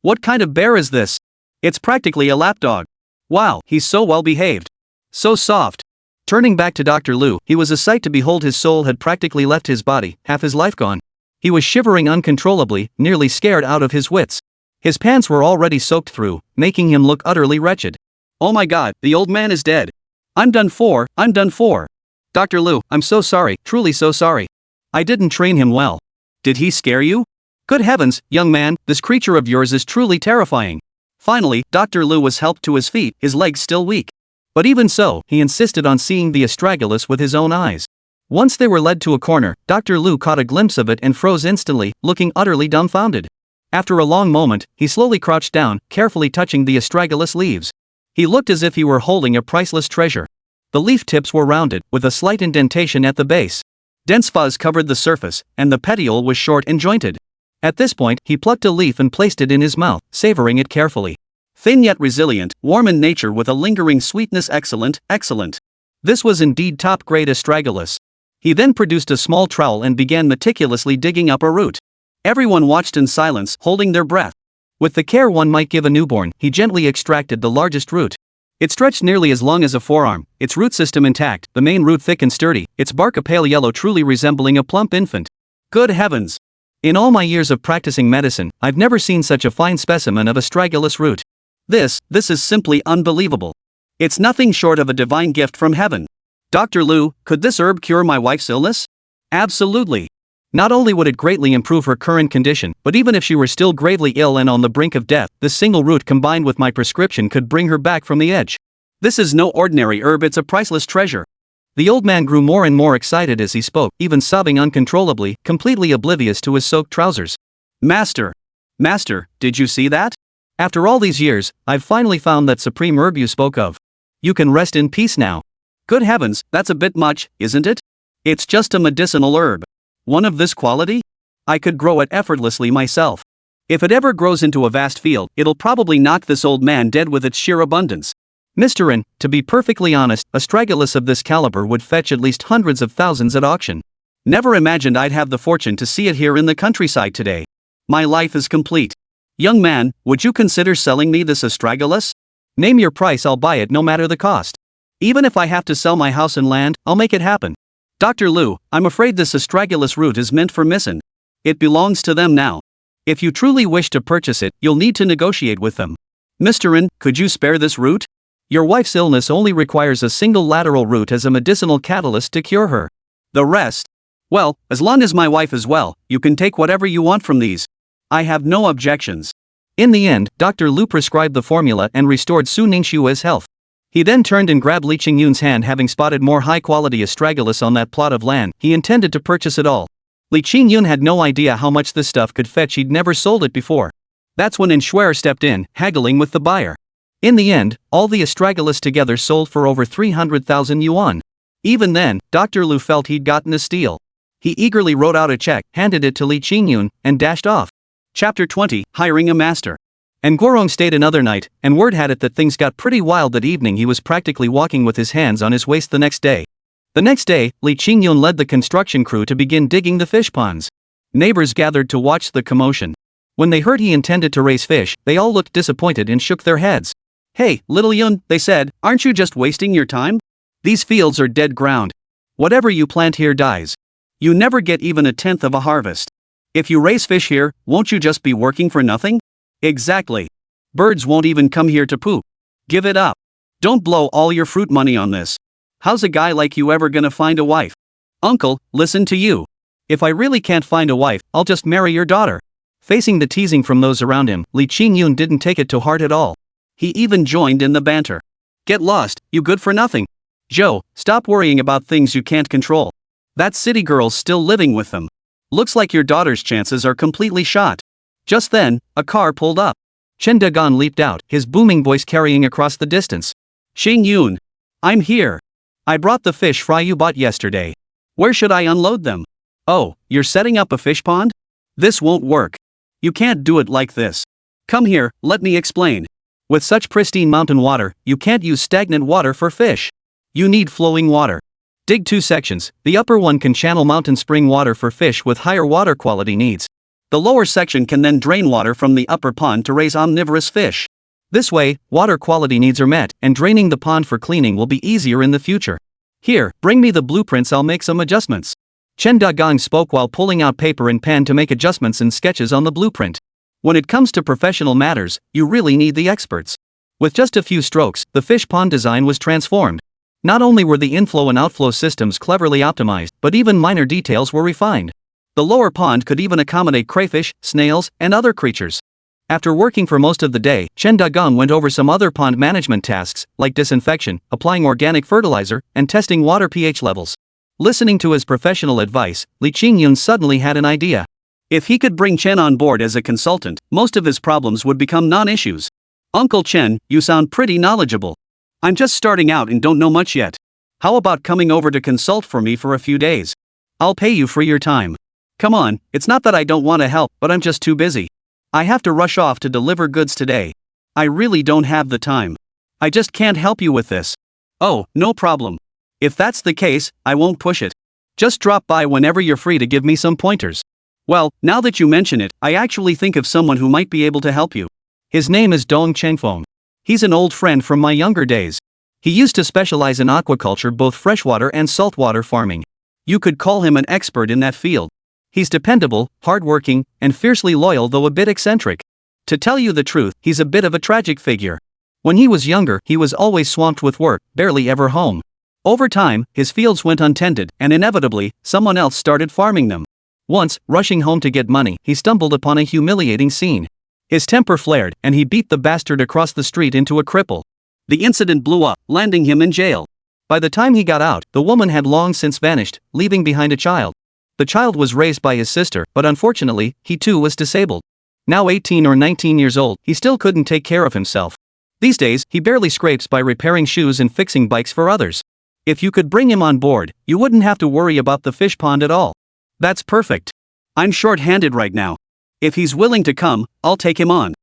What kind of bear is this? It's practically a lapdog. Wow, he's so well behaved. So soft. Turning back to Dr. Lu, he was a sight to behold. His soul had practically left his body, half his life gone. He was shivering uncontrollably, nearly scared out of his wits. His pants were already soaked through, making him look utterly wretched. Oh my god, the old man is dead. I'm done for, I'm done for. Dr. Lu, I'm so sorry, truly so sorry. I didn't train him well. Did he scare you? Good heavens, young man, this creature of yours is truly terrifying. Finally, Dr. Lu was helped to his feet, his legs still weak. But even so, he insisted on seeing the astragalus with his own eyes. Once they were led to a corner, Dr. Lu caught a glimpse of it and froze instantly, looking utterly dumbfounded. After a long moment, he slowly crouched down, carefully touching the astragalus leaves. He looked as if he were holding a priceless treasure. The leaf tips were rounded, with a slight indentation at the base. Dense fuzz covered the surface, and the petiole was short and jointed. At this point, he plucked a leaf and placed it in his mouth, savoring it carefully. Thin yet resilient, warm in nature with a lingering sweetness. Excellent, excellent. This was indeed top-grade astragalus. He then produced a small trowel and began meticulously digging up a root. Everyone watched in silence, holding their breath. With the care one might give a newborn, he gently extracted the largest root. It stretched nearly as long as a forearm, its root system intact, the main root thick and sturdy, its bark a pale yellow, truly resembling a plump infant. Good heavens! In all my years of practicing medicine, I've never seen such a fine specimen of astragalus root. This is simply unbelievable. It's nothing short of a divine gift from heaven. Dr. Lu, could this herb cure my wife's illness? Absolutely. Not only would it greatly improve her current condition, but even if she were still gravely ill and on the brink of death, this single root combined with my prescription could bring her back from the edge. This is no ordinary herb, it's a priceless treasure. The old man grew more and more excited as he spoke, even sobbing uncontrollably, completely oblivious to his soaked trousers. Master, did you see that? After all these years, I've finally found that supreme herb you spoke of. You can rest in peace now. Good heavens, that's a bit much, isn't it? It's just a medicinal herb. One of this quality? I could grow it effortlessly myself. If it ever grows into a vast field, it'll probably knock this old man dead with its sheer abundance. Mr. N, to be perfectly honest, astragalus of this caliber would fetch at least hundreds of thousands at auction. Never imagined I'd have the fortune to see it here in the countryside today. My life is complete. Young man, would you consider selling me this astragalus? Name your price, I'll buy it no matter the cost. Even if I have to sell my house and land, I'll make it happen. Dr. Lu, I'm afraid this astragalus root is meant for Missin. It belongs to them now. If you truly wish to purchase it, you'll need to negotiate with them. Mr. In, could you spare this root? Your wife's illness only requires a single lateral root as a medicinal catalyst to cure her. The rest? Well, as long as my wife is well, you can take whatever you want from these. I have no objections. In the end, Dr. Lu prescribed the formula and restored Su Ningxue's health. He then turned and grabbed Li Qingyun's hand, having spotted more high-quality astragalus on that plot of land. He intended to purchase it all. Li Qingyun had no idea how much this stuff could fetch. He'd never sold it before. That's when Schwer stepped in, haggling with the buyer. In the end, all the astragalus together sold for over 300,000 yuan. Even then, Dr. Lu felt he'd gotten a steal. He eagerly wrote out a check, handed it to Li Qingyun, and dashed off. Chapter 20, Hiring a Master. And Guorong stayed another night, and word had it that things got pretty wild that evening. He was practically walking with his hands on his waist the next day. The next day, Li Qingyun led the construction crew to begin digging the fish ponds. Neighbors gathered to watch the commotion. When they heard he intended to raise fish, they all looked disappointed and shook their heads. "Hey, little Yun," they said, "aren't you just wasting your time? These fields are dead ground. Whatever you plant here dies. You never get even a tenth of a harvest. If you raise fish here, won't you just be working for nothing?" Exactly. Birds won't even come here to poop. Give it up. Don't blow all your fruit money on this. How's a guy like you ever gonna find a wife? Uncle, listen to you. If I really can't find a wife, I'll just marry your daughter. Facing the teasing from those around him, Li Qingyun didn't take it to heart at all. He even joined in the banter. Get lost, you good for nothing. Joe, stop worrying about things you can't control. That city girl's still living with them. Looks like your daughter's chances are completely shot. Just then, a car pulled up. Chen Dagon leaped out, his booming voice carrying across the distance. Xingyun. I'm here. I brought the fish fry you bought yesterday. Where should I unload them? Oh, you're setting up a fish pond? This won't work. You can't do it like this. Come here, let me explain. With such pristine mountain water, you can't use stagnant water for fish. You need flowing water. Dig 2 sections. The upper one can channel mountain spring water for fish with higher water quality needs. The lower section can then drain water from the upper pond to raise omnivorous fish. This way, water quality needs are met, and draining the pond for cleaning will be easier in the future. Here, bring me the blueprints, I'll make some adjustments. Chen Dagang spoke while pulling out paper and pen to make adjustments and sketches on the blueprint. When it comes to professional matters, you really need the experts. With just a few strokes, the fish pond design was transformed. Not only were the inflow and outflow systems cleverly optimized, but even minor details were refined. The lower pond could even accommodate crayfish, snails, and other creatures. After working for most of the day, Chen Dagang went over some other pond management tasks, like disinfection, applying organic fertilizer, and testing water pH levels. Listening to his professional advice, Li Qingyun suddenly had an idea. If he could bring Chen on board as a consultant, most of his problems would become non-issues. Uncle Chen, you sound pretty knowledgeable. I'm just starting out and don't know much yet. How about coming over to consult for me for a few days? I'll pay you for your time. Come on, it's not that I don't want to help, but I'm just too busy. I have to rush off to deliver goods today. I really don't have the time. I just can't help you with this. Oh, no problem. If that's the case, I won't push it. Just drop by whenever you're free to give me some pointers. Well, now that you mention it, I actually think of someone who might be able to help you. His name is Dong Chengfeng. He's an old friend from my younger days. He used to specialize in aquaculture, both freshwater and saltwater farming. You could call him an expert in that field. He's dependable, hardworking, and fiercely loyal, though a bit eccentric. To tell you the truth, he's a bit of a tragic figure. When he was younger, he was always swamped with work, barely ever home. Over time, his fields went untended, and inevitably, someone else started farming them. Once, rushing home to get money, he stumbled upon a humiliating scene. His temper flared, and he beat the bastard across the street into a cripple. The incident blew up, landing him in jail. By the time he got out, the woman had long since vanished, leaving behind a child. The child was raised by his sister, but unfortunately, he too was disabled. Now 18 or 19 years old, he still couldn't take care of himself. These days, he barely scrapes by repairing shoes and fixing bikes for others. If you could bring him on board, you wouldn't have to worry about the fish pond at all. That's perfect. I'm short-handed right now. If he's willing to come, I'll take him on.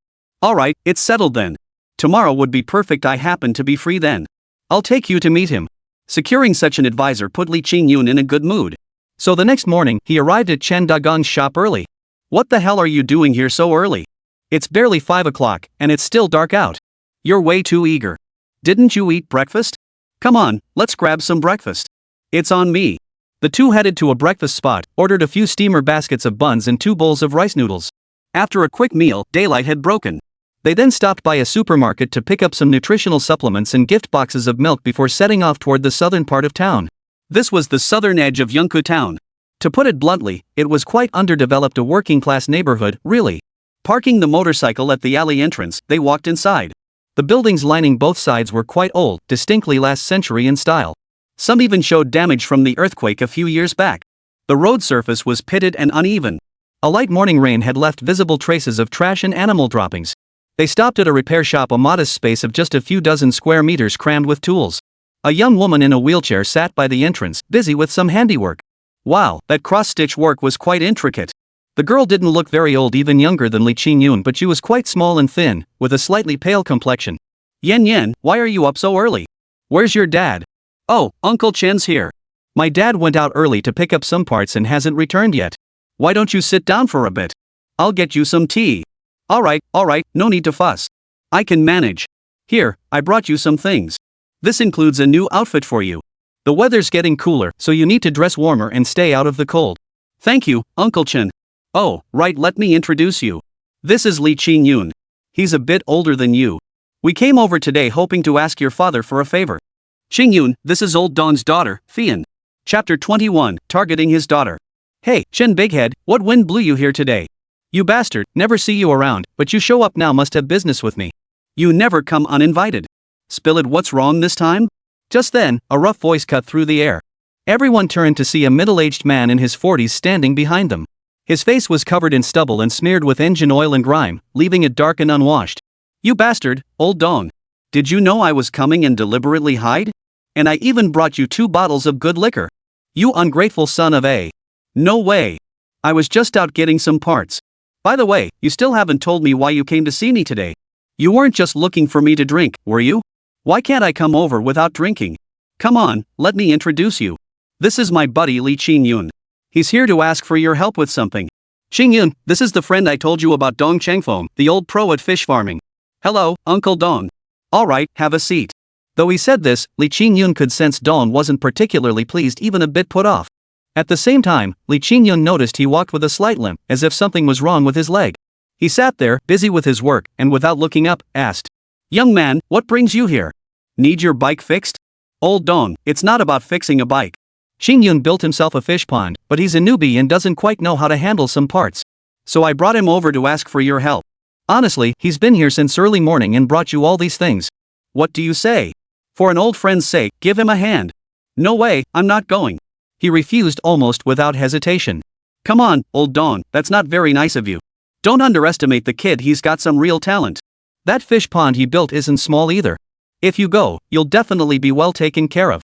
Alright, it's settled then. Tomorrow would be perfect, I happen to be free then. I'll take you to meet him. Securing such an advisor put Li Qingyun in a good mood. So the next morning, he arrived at Chen Dagang's shop early. What the hell are you doing here so early? It's barely 5 o'clock, and it's still dark out. You're way too eager. Didn't you eat breakfast? Come on, let's grab some breakfast. It's on me. The two headed to a breakfast spot, ordered a few steamer baskets of buns and 2 bowls of rice noodles. After a quick meal, daylight had broken. They then stopped by a supermarket to pick up some nutritional supplements and gift boxes of milk before setting off toward the southern part of town. This was the southern edge of Yunkou town. To put it bluntly, it was quite underdeveloped, a working-class neighborhood, really. Parking the motorcycle at the alley entrance, they walked inside. The buildings lining both sides were quite old, distinctly last century in style. Some even showed damage from the earthquake a few years back. The road surface was pitted and uneven. A light morning rain had left visible traces of trash and animal droppings. They stopped at a repair shop, a modest space of just a few dozen square meters crammed with tools. A young woman in a wheelchair sat by the entrance, busy with some handiwork. Wow, that cross-stitch work was quite intricate. The girl didn't look very old, even younger than Li Qingyun, but she was quite small and thin, with a slightly pale complexion. Yen, why are you up so early? Where's your dad? Oh, Uncle Chen's here. My dad went out early to pick up some parts and hasn't returned yet. Why don't you sit down for a bit? I'll get you some tea. Alright, no need to fuss. I can manage. Here, I brought you some things. This includes a new outfit for you. The weather's getting cooler, so you need to dress warmer and stay out of the cold. Thank you, Uncle Chen. Oh, right, let me introduce you. This is Li Qingyun. He's a bit older than you. We came over today hoping to ask your father for a favor. Qingyun, this is old Dong's daughter, Fian. Chapter 21, Targeting His Daughter. Hey, Chen Bighead, what wind blew you here today? You bastard, never see you around, but you show up now, must have business with me. You never come uninvited. Spill it, what's wrong this time? Just then, a rough voice cut through the air. Everyone turned to see a middle-aged man in his 40s standing behind them. His face was covered in stubble and smeared with engine oil and grime, leaving it dark and unwashed. You bastard, old Dong. Did you know I was coming and deliberately hide? And I even brought you 2 bottles of good liquor. You ungrateful son of a. No way. I was just out getting some parts. By the way, you still haven't told me why you came to see me today. You weren't just looking for me to drink, were you? Why can't I come over without drinking? Come on, let me introduce you. This is my buddy Li Qingyun. He's here to ask for your help with something. Qingyun, this is the friend I told you about, Dong Chengfeng, the old pro at fish farming. Hello, Uncle Dong. Alright, have a seat. Though he said this, Li Qingyun could sense Dong wasn't particularly pleased, even a bit put off. At the same time, Li Qingyun noticed he walked with a slight limp, as if something was wrong with his leg. He sat there, busy with his work, and without looking up, asked, Young man, what brings you here? Need your bike fixed? Old Dong, it's not about fixing a bike. Qingyun built himself a fish pond, but he's a newbie and doesn't quite know how to handle some parts. So I brought him over to ask for your help. Honestly, he's been here since early morning and brought you all these things. What do you say? For an old friend's sake, give him a hand. No way, I'm not going. He refused almost without hesitation. Come on, old Dong, that's not very nice of you. Don't underestimate the kid, he's got some real talent. That fish pond he built isn't small either. If you go, you'll definitely be well taken care of.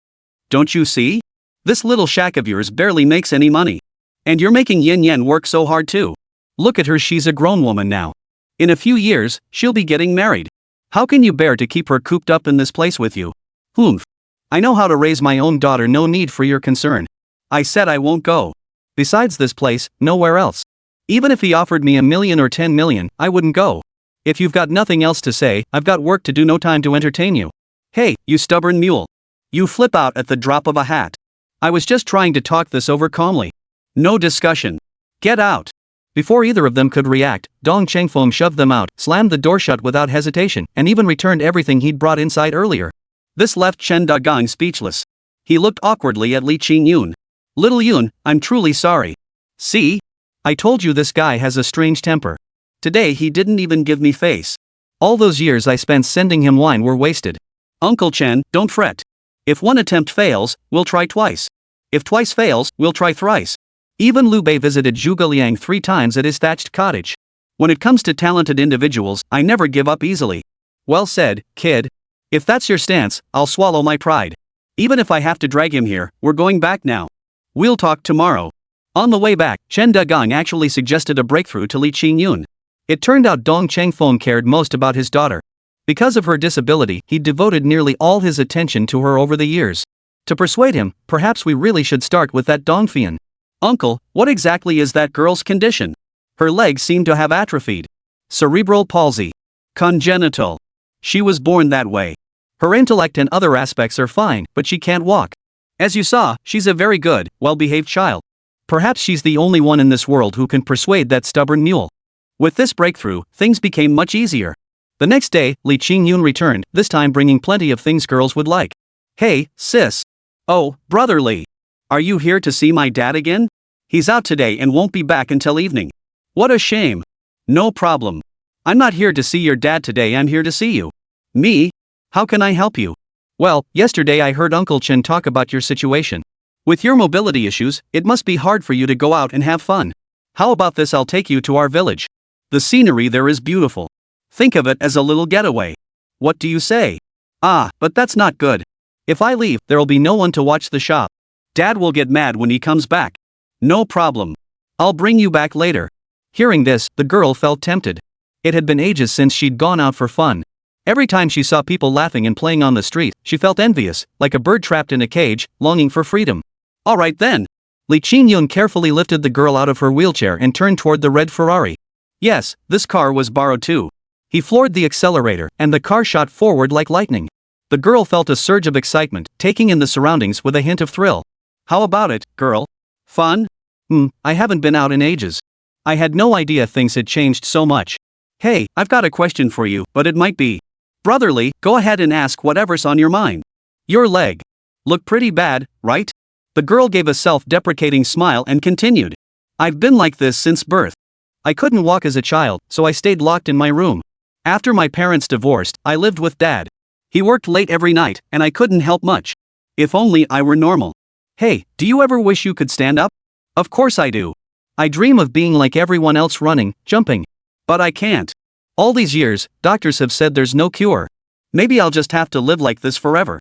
Don't you see? This little shack of yours barely makes any money. And you're making Yen work so hard too. Look at her, she's a grown woman now. In a few years, she'll be getting married. How can you bear to keep her cooped up in this place with you? Humph. I know how to raise my own daughter, no need for your concern. I said I won't go. Besides this place, nowhere else. Even if he offered me $1 million or $10 million, I wouldn't go. If you've got nothing else to say, I've got work to do, no time to entertain you. Hey, you stubborn mule. You flip out at the drop of a hat. I was just trying to talk this over calmly. No discussion. Get out. Before either of them could react, Dong Chengfeng shoved them out, slammed the door shut without hesitation, and even returned everything he'd brought inside earlier. This left Chen Dagang speechless. He looked awkwardly at Li Qingyun. Little Yun, I'm truly sorry. See? I told you this guy has a strange temper. Today he didn't even give me face. All those years I spent sending him wine were wasted. Uncle Chen, don't fret. If one attempt fails, we'll try twice. If twice fails, we'll try thrice. Even Liu Bei visited Zhuge Liang 3 times at his thatched cottage. When it comes to talented individuals, I never give up easily. Well said, kid. If that's your stance, I'll swallow my pride. Even if I have to drag him here, we're going back now. We'll talk tomorrow. On the way back, Chen Dagang actually suggested a breakthrough to Li Qingyun. It turned out Dong Chengfeng cared most about his daughter. Because of her disability, he'd devoted nearly all his attention to her over the years. To persuade him, perhaps we really should start with that Dongfian. Uncle, what exactly is that girl's condition? Her legs seem to have atrophied. Cerebral palsy. Congenital. She was born that way. Her intellect and other aspects are fine, but she can't walk. As you saw, she's a very good, well-behaved child. Perhaps she's the only one in this world who can persuade that stubborn mule. With this breakthrough, things became much easier. The next day, Li Qingyun returned, this time bringing plenty of things girls would like. Hey, sis. Oh, brother Li. Are you here to see my dad again? He's out today and won't be back until evening. What a shame. No problem. I'm not here to see your dad today, I'm here to see you. Me? How can I help you? Well, yesterday I heard Uncle Chen talk about your situation. With your mobility issues, it must be hard for you to go out and have fun. How about this, I'll take you to our village. The scenery there is beautiful. Think of it as a little getaway. What do you say? Ah, but that's not good. If I leave, there'll be no one to watch the shop. Dad will get mad when he comes back. No problem. I'll bring you back later. Hearing this, the girl felt tempted. It had been ages since she'd gone out for fun. Every time she saw people laughing and playing on the street, she felt envious, like a bird trapped in a cage, longing for freedom. Alright then. Li Qingyun carefully lifted the girl out of her wheelchair and turned toward the red Ferrari. Yes, this car was borrowed too. He floored the accelerator, and the car shot forward like lightning. The girl felt a surge of excitement, taking in the surroundings with a hint of thrill. How about it, girl? Fun? I haven't been out in ages. I had no idea things had changed so much. Hey, I've got a question for you, but it might be. Brotherly, go ahead and ask whatever's on your mind. Your leg. Look pretty bad, right? The girl gave a self-deprecating smile and continued. I've been like this since birth. I couldn't walk as a child, so I stayed locked in my room. After my parents divorced, I lived with Dad. He worked late every night, and I couldn't help much. If only I were normal. Hey, do you ever wish you could stand up? Of course I do. I dream of being like everyone else, running, jumping. But I can't. All these years, doctors have said there's no cure. Maybe I'll just have to live like this forever.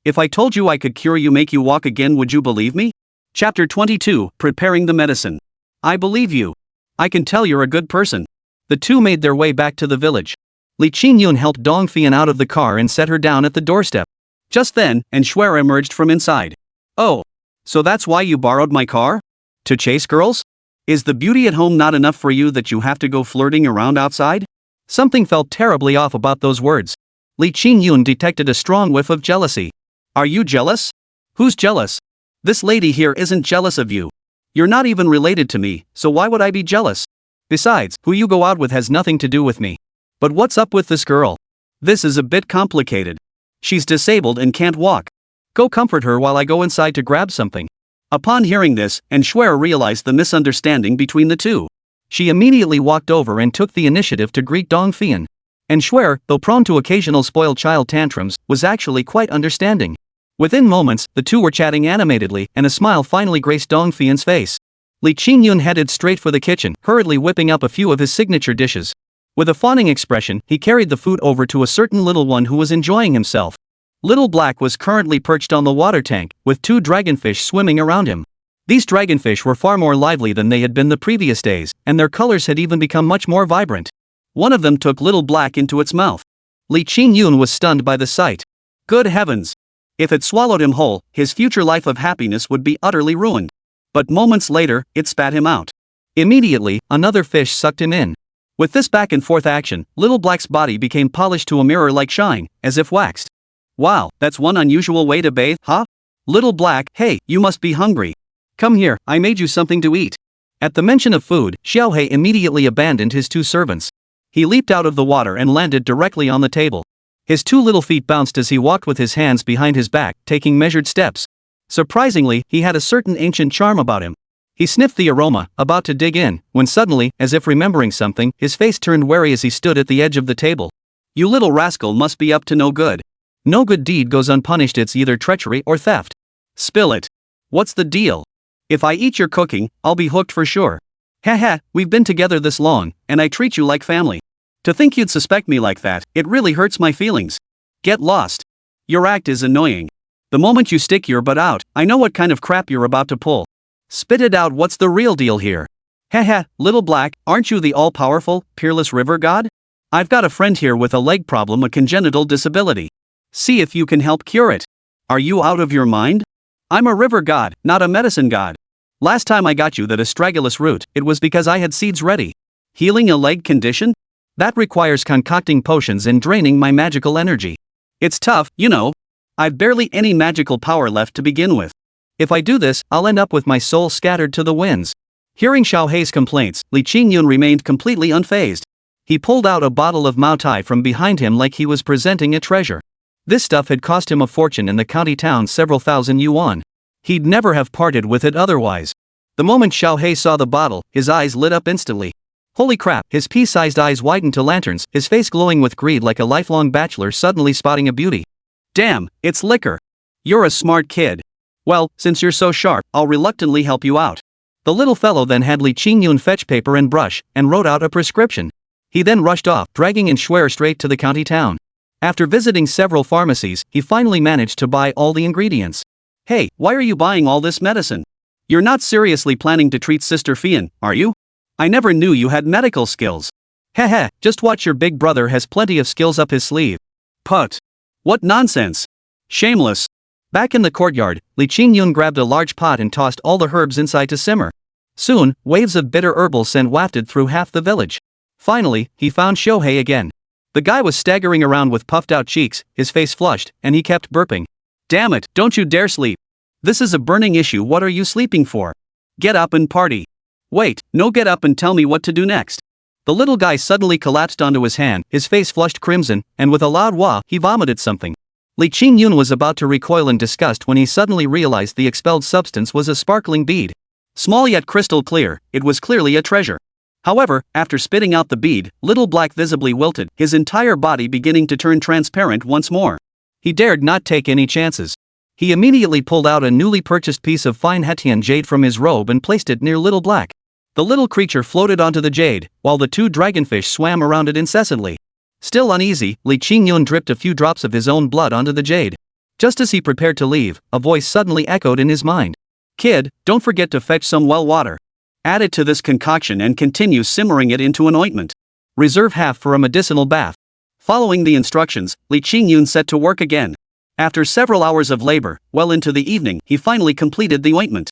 If I told you I could cure you, make you walk again, would you believe me? Chapter 22, Preparing the Medicine. I believe you. I can tell you're a good person. The two made their way back to the village. Li Qingyun helped Dongfian out of the car and set her down at the doorstep. Just then, Shuer emerged from inside. Oh. So that's why you borrowed my car? To chase girls? Is the beauty at home not enough for you that you have to go flirting around outside? Something felt terribly off about those words. Li Qingyun detected a strong whiff of jealousy. Are you jealous? Who's jealous? This lady here isn't jealous of you. You're not even related to me, so why would I be jealous? Besides, who you go out with has nothing to do with me. But what's up with this girl? This is a bit complicated. She's disabled and can't walk. Go comfort her while I go inside to grab something. Upon hearing this, Shuer realized the misunderstanding between the two. She immediately walked over and took the initiative to greet Dongfian. Shuer, though prone to occasional spoiled child tantrums, was actually quite understanding. Within moments, the two were chatting animatedly, and a smile finally graced Dongfian's face. Li Qingyun headed straight for the kitchen, hurriedly whipping up a few of his signature dishes. With a fawning expression, he carried the food over to a certain little one who was enjoying himself. Little Black was currently perched on the water tank, with two dragonfish swimming around him. These dragonfish were far more lively than they had been the previous days, and their colors had even become much more vibrant. One of them took Little Black into its mouth. Li Qingyun was stunned by the sight. Good heavens! If it swallowed him whole, his future life of happiness would be utterly ruined. But moments later, it spat him out. Immediately, another fish sucked him in. With this back-and-forth action, Little Black's body became polished to a mirror-like shine, as if waxed. Wow, that's one unusual way to bathe, huh? Little Black, hey, you must be hungry. Come here, I made you something to eat. At the mention of food, Xiaohei immediately abandoned his two servants. He leaped out of the water and landed directly on the table. His two little feet bounced as he walked with his hands behind his back, taking measured steps. Surprisingly, he had a certain ancient charm about him. He sniffed the aroma, about to dig in, when suddenly, as if remembering something, his face turned wary as he stood at the edge of the table. You little rascal must be up to no good. No good deed goes unpunished, it's either treachery or theft. Spill it. What's the deal? If I eat your cooking, I'll be hooked for sure. Haha, we've been together this long, and I treat you like family. To think you'd suspect me like that, it really hurts my feelings. Get lost. Your act is annoying. The moment you stick your butt out, I know what kind of crap you're about to pull. Spit it out, what's the real deal here? Haha, Little Black, aren't you the all-powerful, peerless river god? I've got a friend here with a leg problem, a congenital disability. See if you can help cure it. Are you out of your mind? I'm a river god, not a medicine god. Last time I got you that astragalus root, it was because I had seeds ready. Healing a leg condition? That requires concocting potions and draining my magical energy. It's tough, you know. I've barely any magical power left to begin with. If I do this, I'll end up with my soul scattered to the winds. Hearing Xiao Hei's complaints, Li Qingyun remained completely unfazed. He pulled out a bottle of Mao Tai from behind him like he was presenting a treasure. This stuff had cost him a fortune in the county town, several thousand yuan. He'd never have parted with it otherwise. The moment Xiao Hei saw the bottle, his eyes lit up instantly. Holy crap, his pea-sized eyes widened to lanterns, his face glowing with greed like a lifelong bachelor suddenly spotting a beauty. Damn, it's liquor. You're a smart kid. Well, since you're so sharp, I'll reluctantly help you out. The little fellow then had Li Qingyun fetch paper and brush, and wrote out a prescription. He then rushed off, dragging in Schwer straight to the county town. After visiting several pharmacies, he finally managed to buy all the ingredients. Hey, why are you buying all this medicine? You're not seriously planning to treat Sister Fian, are you? I never knew you had medical skills. Heh, just watch, your big brother has plenty of skills up his sleeve. Put. What nonsense. Shameless. Back in the courtyard, Li Qingyun grabbed a large pot and tossed all the herbs inside to simmer. Soon, waves of bitter herbal scent wafted through half the village. Finally, he found Xiao Hei again. The guy was staggering around with puffed-out cheeks, his face flushed, and he kept burping. Damn it, don't you dare sleep. This is a burning issue, what are you sleeping for? Get up and party. Wait, no, get up and tell me what to do next. The little guy suddenly collapsed onto his hand, his face flushed crimson, and with a loud wah, he vomited something. Li Qingyun was about to recoil in disgust when he suddenly realized the expelled substance was a sparkling bead. Small yet crystal clear, it was clearly a treasure. However, after spitting out the bead, Little Black visibly wilted, his entire body beginning to turn transparent once more. He dared not take any chances. He immediately pulled out a newly purchased piece of fine Hetian jade from his robe and placed it near Little Black. The little creature floated onto the jade, while the two dragonfish swam around it incessantly. Still uneasy, Li Qingyun dripped a few drops of his own blood onto the jade. Just as he prepared to leave, a voice suddenly echoed in his mind. Kid, don't forget to fetch some well water. Add it to this concoction and continue simmering it into an ointment. Reserve half for a medicinal bath. Following the instructions, Li Qingyun set to work again. After several hours of labor, well into the evening, he finally completed the ointment.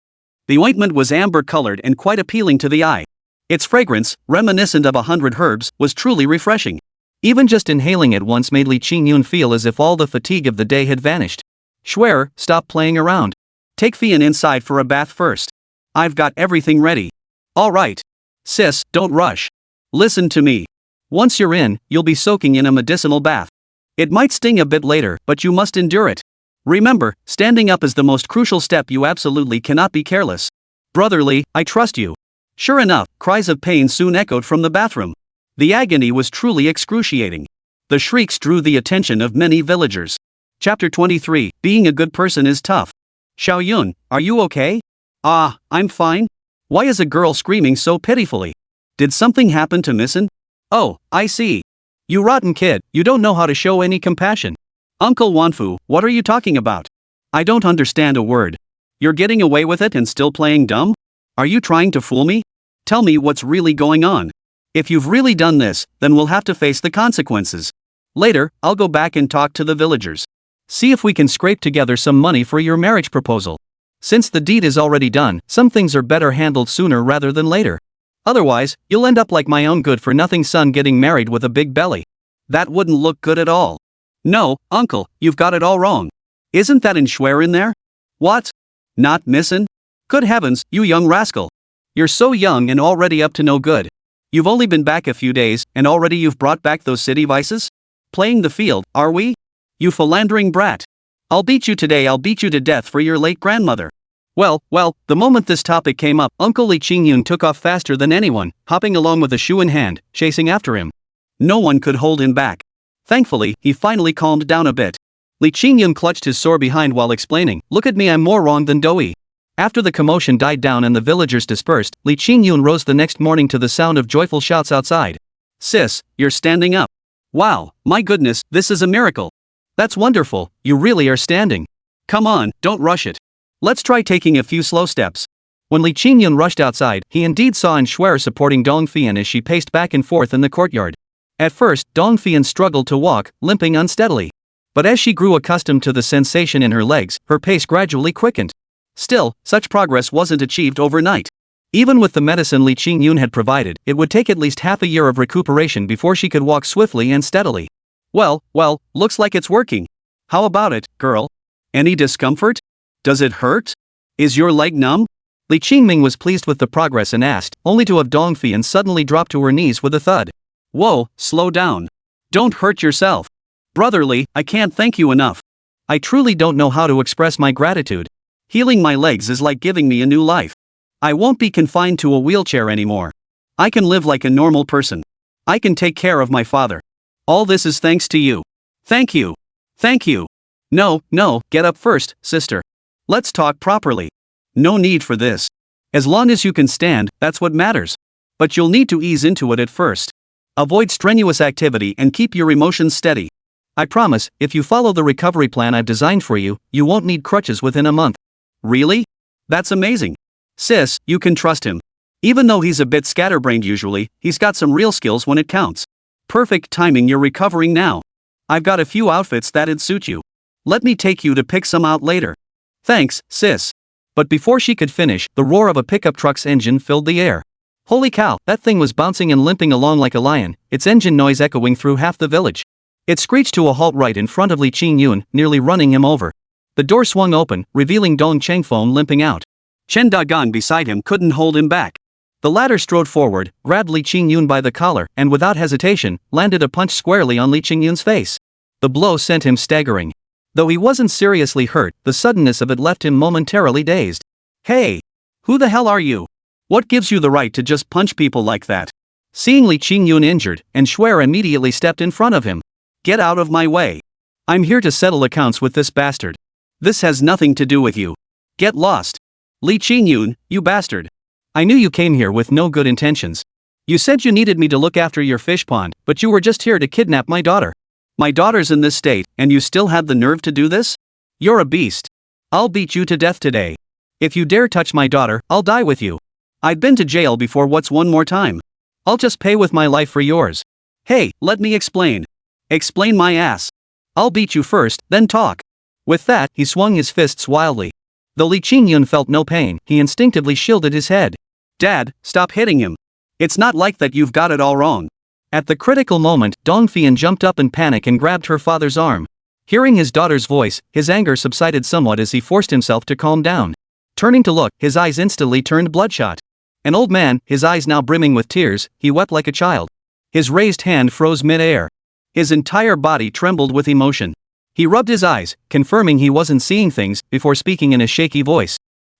The ointment was amber-colored and quite appealing to the eye. Its fragrance, reminiscent of 100 herbs, was truly refreshing. Even just inhaling it once made Li Qingyun feel as if all the fatigue of the day had vanished. Schwer, stop playing around. Take Fian inside for a bath first. I've got everything ready. All right. Sis, don't rush. Listen to me. Once you're in, you'll be soaking in a medicinal bath. It might sting a bit later, but you must endure it. Remember, standing up is the most crucial step, you absolutely cannot be careless. Brotherly, I trust you. Sure enough, cries of pain soon echoed from the bathroom. The agony was truly excruciating. The shrieks drew the attention of many villagers. Chapter 23, Being a Good Person is Tough. Xiao Yun, are you okay? Ah, I'm fine. Why is a girl screaming so pitifully? Did something happen to Missin? Oh, I see. You rotten kid, you don't know how to show any compassion. Uncle Wanfu, what are you talking about? I don't understand a word. You're getting away with it and still playing dumb? Are you trying to fool me? Tell me what's really going on. If you've really done this, then we'll have to face the consequences. Later, I'll go back and talk to the villagers. See if we can scrape together some money for your marriage proposal. Since the deed is already done, some things are better handled sooner rather than later. Otherwise, you'll end up like my own good-for-nothing son getting married with a big belly. That wouldn't look good at all. No, uncle, you've got it all wrong. Isn't that in Schwer in there? What? Not Missin? Good heavens, you young rascal. You're so young and already up to no good. You've only been back a few days, and already you've brought back those city vices? Playing the field, are we? You philandering brat. I'll beat you today, I'll beat you to death for your late grandmother. Well, the moment this topic came up, Uncle Li Qingyun took off faster than anyone, hopping along with a shoe in hand, chasing after him. No one could hold him back. Thankfully, he finally calmed down a bit. Li Qingyun clutched his sore behind while explaining, look at me, I'm more wrong than doughy. After the commotion died down and the villagers dispersed, Li Qingyun rose the next morning to the sound of joyful shouts outside. Sis, you're standing up. Wow, my goodness, this is a miracle. That's wonderful, you really are standing. Come on, don't rush it. Let's try taking a few slow steps. When Li Qingyun rushed outside, he indeed saw Schwer supporting Dong Fian as she paced back and forth in the courtyard. At first, Dong Fian struggled to walk, limping unsteadily. But as she grew accustomed to the sensation in her legs, her pace gradually quickened. Still, such progress wasn't achieved overnight. Even with the medicine Li Qingyun had provided, it would take at least half a year of recuperation before she could walk swiftly and steadily. Well, looks like it's working. How about it, girl? Any discomfort? Does it hurt? Is your leg numb? Li Qingming was pleased with the progress and asked, only to have Dongfian suddenly drop to her knees with a thud. Whoa, slow down. Don't hurt yourself. Brotherly, I can't thank you enough. I truly don't know how to express my gratitude. Healing my legs is like giving me a new life. I won't be confined to a wheelchair anymore. I can live like a normal person. I can take care of my father. All this is thanks to you. Thank you. Thank you. No, get up first, sister. Let's talk properly. No need for this. As long as you can stand, that's what matters. But you'll need to ease into it at first. Avoid strenuous activity and keep your emotions steady. I promise, if you follow the recovery plan I've designed for you, you won't need crutches within a month. Really? That's amazing. Sis, you can trust him. Even though he's a bit scatterbrained usually, he's got some real skills when it counts. Perfect timing, you're recovering now. I've got a few outfits that'd suit you. Let me take you to pick some out later. Thanks, sis. But before she could finish, the roar of a pickup truck's engine filled the air. Holy cow, that thing was bouncing and limping along like a lion, its engine noise echoing through half the village. It screeched to a halt right in front of Li Qingyun, nearly running him over. The door swung open, revealing Dong Chengfeng limping out. Chen Dagan beside him couldn't hold him back. The latter strode forward, grabbed Li Qingyun by the collar, and without hesitation, landed a punch squarely on Li Qingyun's face. The blow sent him staggering. Though he wasn't seriously hurt, the suddenness of it left him momentarily dazed. Hey! Who the hell are you? What gives you the right to just punch people like that? Seeing Li Qingyun injured, and Shuer immediately stepped in front of him. Get out of my way. I'm here to settle accounts with this bastard. This has nothing to do with you. Get lost. Li Qingyun, you bastard. I knew you came here with no good intentions. You said you needed me to look after your fish pond, but you were just here to kidnap my daughter. My daughter's in this state, and you still had the nerve to do this? You're a beast. I'll beat you to death today. If you dare touch my daughter, I'll die with you. I've been to jail before, what's one more time? I'll just pay with my life for yours. Hey, let me explain. Explain my ass. I'll beat you first, then talk. With that, he swung his fists wildly. Though Li Qingyun felt no pain, he instinctively shielded his head. Dad, stop hitting him. It's not like that, you've got it all wrong. At the critical moment, Dongfian jumped up in panic and grabbed her father's arm. Hearing his daughter's voice, his anger subsided somewhat as he forced himself to calm down. Turning to look, his eyes instantly turned bloodshot. An old man, his eyes now brimming with tears, he wept like a child. His raised hand froze mid-air. His entire body trembled with emotion. He rubbed his eyes, confirming he wasn't seeing things, before speaking in a shaky voice.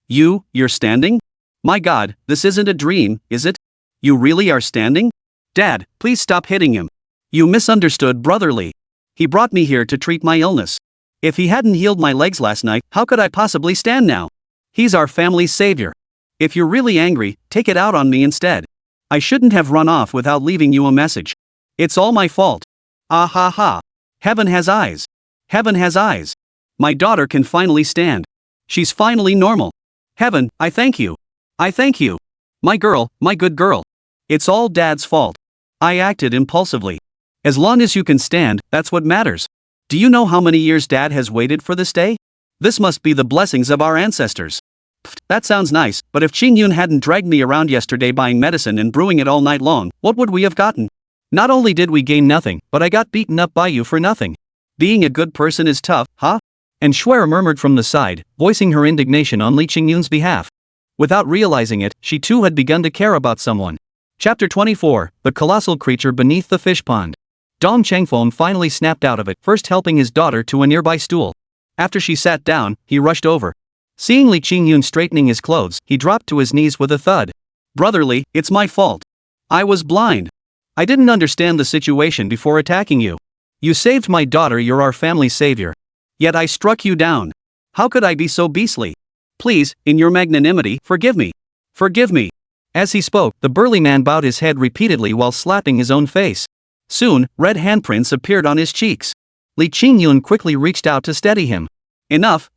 You're standing? My God, this isn't a dream, is it? You really are standing? Dad, please stop hitting him. You misunderstood, brotherly. He brought me here to treat my illness. If he hadn't healed my legs last night, how could I possibly stand now? He's our family's savior. If you're really angry, take it out on me instead. I shouldn't have run off without leaving you a message. It's all my fault. Ah ha ha. Heaven has eyes. Heaven has eyes. My daughter can finally stand. She's finally normal. Heaven, I thank you. I thank you. My girl, my good girl. It's all Dad's fault. I acted impulsively. As long as you can stand, that's what matters. Do you know how many years Dad has waited for this day? This must be the blessings of our ancestors. Pfft, that sounds nice, but if Qingyun hadn't dragged me around yesterday buying medicine and brewing it all night long, what would we have gotten? Not only did we gain nothing, but I got beaten up by you for nothing. Being a good person is tough, huh? And Shuer murmured from the side, voicing her indignation on Li Qingyun's behalf. Without realizing it, she too had begun to care about someone. Chapter 24, The Colossal Creature Beneath the Fish Pond. Dong Chengfeng finally snapped out of it, first helping his daughter to a nearby stool. After she sat down, he rushed over. Seeing Li Qingyun straightening his clothes, he dropped to his knees with a thud. Brotherly, it's my fault. I was blind. I didn't understand the situation before attacking you. You saved my daughter, you're our family's savior. Yet I struck you down. How could I be so beastly? Please, in your magnanimity, forgive me. Forgive me. As he spoke, the burly man bowed his head repeatedly while slapping his own face. Soon, red handprints appeared on his cheeks. Li Qingyun quickly reached out to steady him. Enough,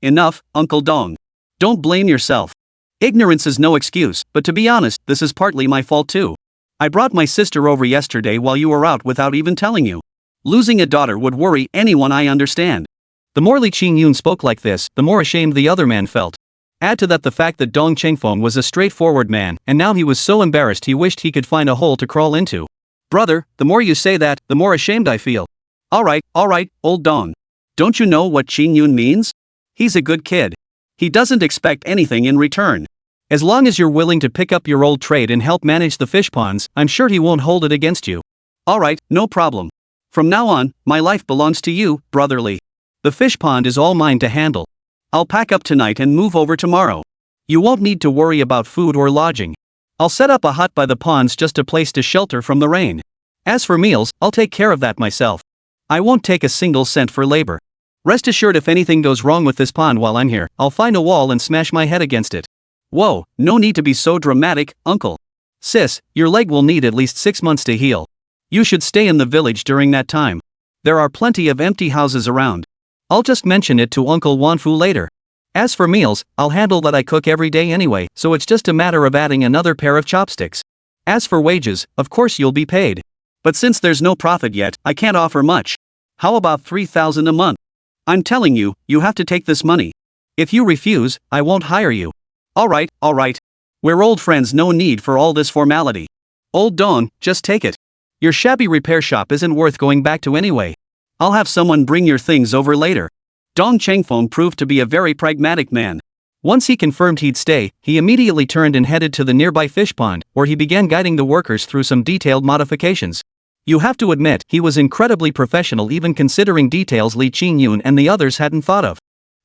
Uncle Dong. Don't blame yourself. Ignorance is no excuse, but to be honest, this is partly my fault too. I brought my sister over yesterday while you were out without even telling you. Losing a daughter would worry anyone, I understand. The more Li Qingyun spoke like this, the more ashamed the other man felt. Add to that the fact that Dong Chengfeng was a straightforward man, and now he was so embarrassed he wished he could find a hole to crawl into. Brother, the more you say that, the more ashamed I feel. Alright, old Dong. Don't you know what Qingyun means? He's a good kid. He doesn't expect anything in return. As long as you're willing to pick up your old trade and help manage the fish ponds, I'm sure he won't hold it against you. Alright, no problem. From now on, my life belongs to you, brother Li. The fish pond is all mine to handle. I'll pack up tonight and move over tomorrow. You won't need to worry about food or lodging. I'll set up a hut by the ponds, just a place to shelter from the rain. As for meals, I'll take care of that myself. I won't take a single cent for labor. Rest assured, if anything goes wrong with this pond while I'm here, I'll find a wall and smash my head against it. Whoa, no need to be so dramatic, uncle. Sis, your leg will need at least 6 months to heal. You should stay in the village during that time. There are plenty of empty houses around. I'll just mention it to Uncle Wanfu later. As for meals, I'll handle that. I cook every day anyway, so it's just a matter of adding another pair of chopsticks. As for wages, of course you'll be paid. But since there's no profit yet, I can't offer much. How about 3,000 a month? I'm telling you, you have to take this money. If you refuse, I won't hire you. Alright. We're old friends, no need for all this formality. Old Dong, just take it. Your shabby repair shop isn't worth going back to anyway. I'll have someone bring your things over later. Dong Chengfeng proved to be a very pragmatic man. Once he confirmed he'd stay, he immediately turned and headed to the nearby fish pond, where he began guiding the workers through some detailed modifications. You have to admit, he was incredibly professional, even considering details Li Qingyun and the others hadn't thought of.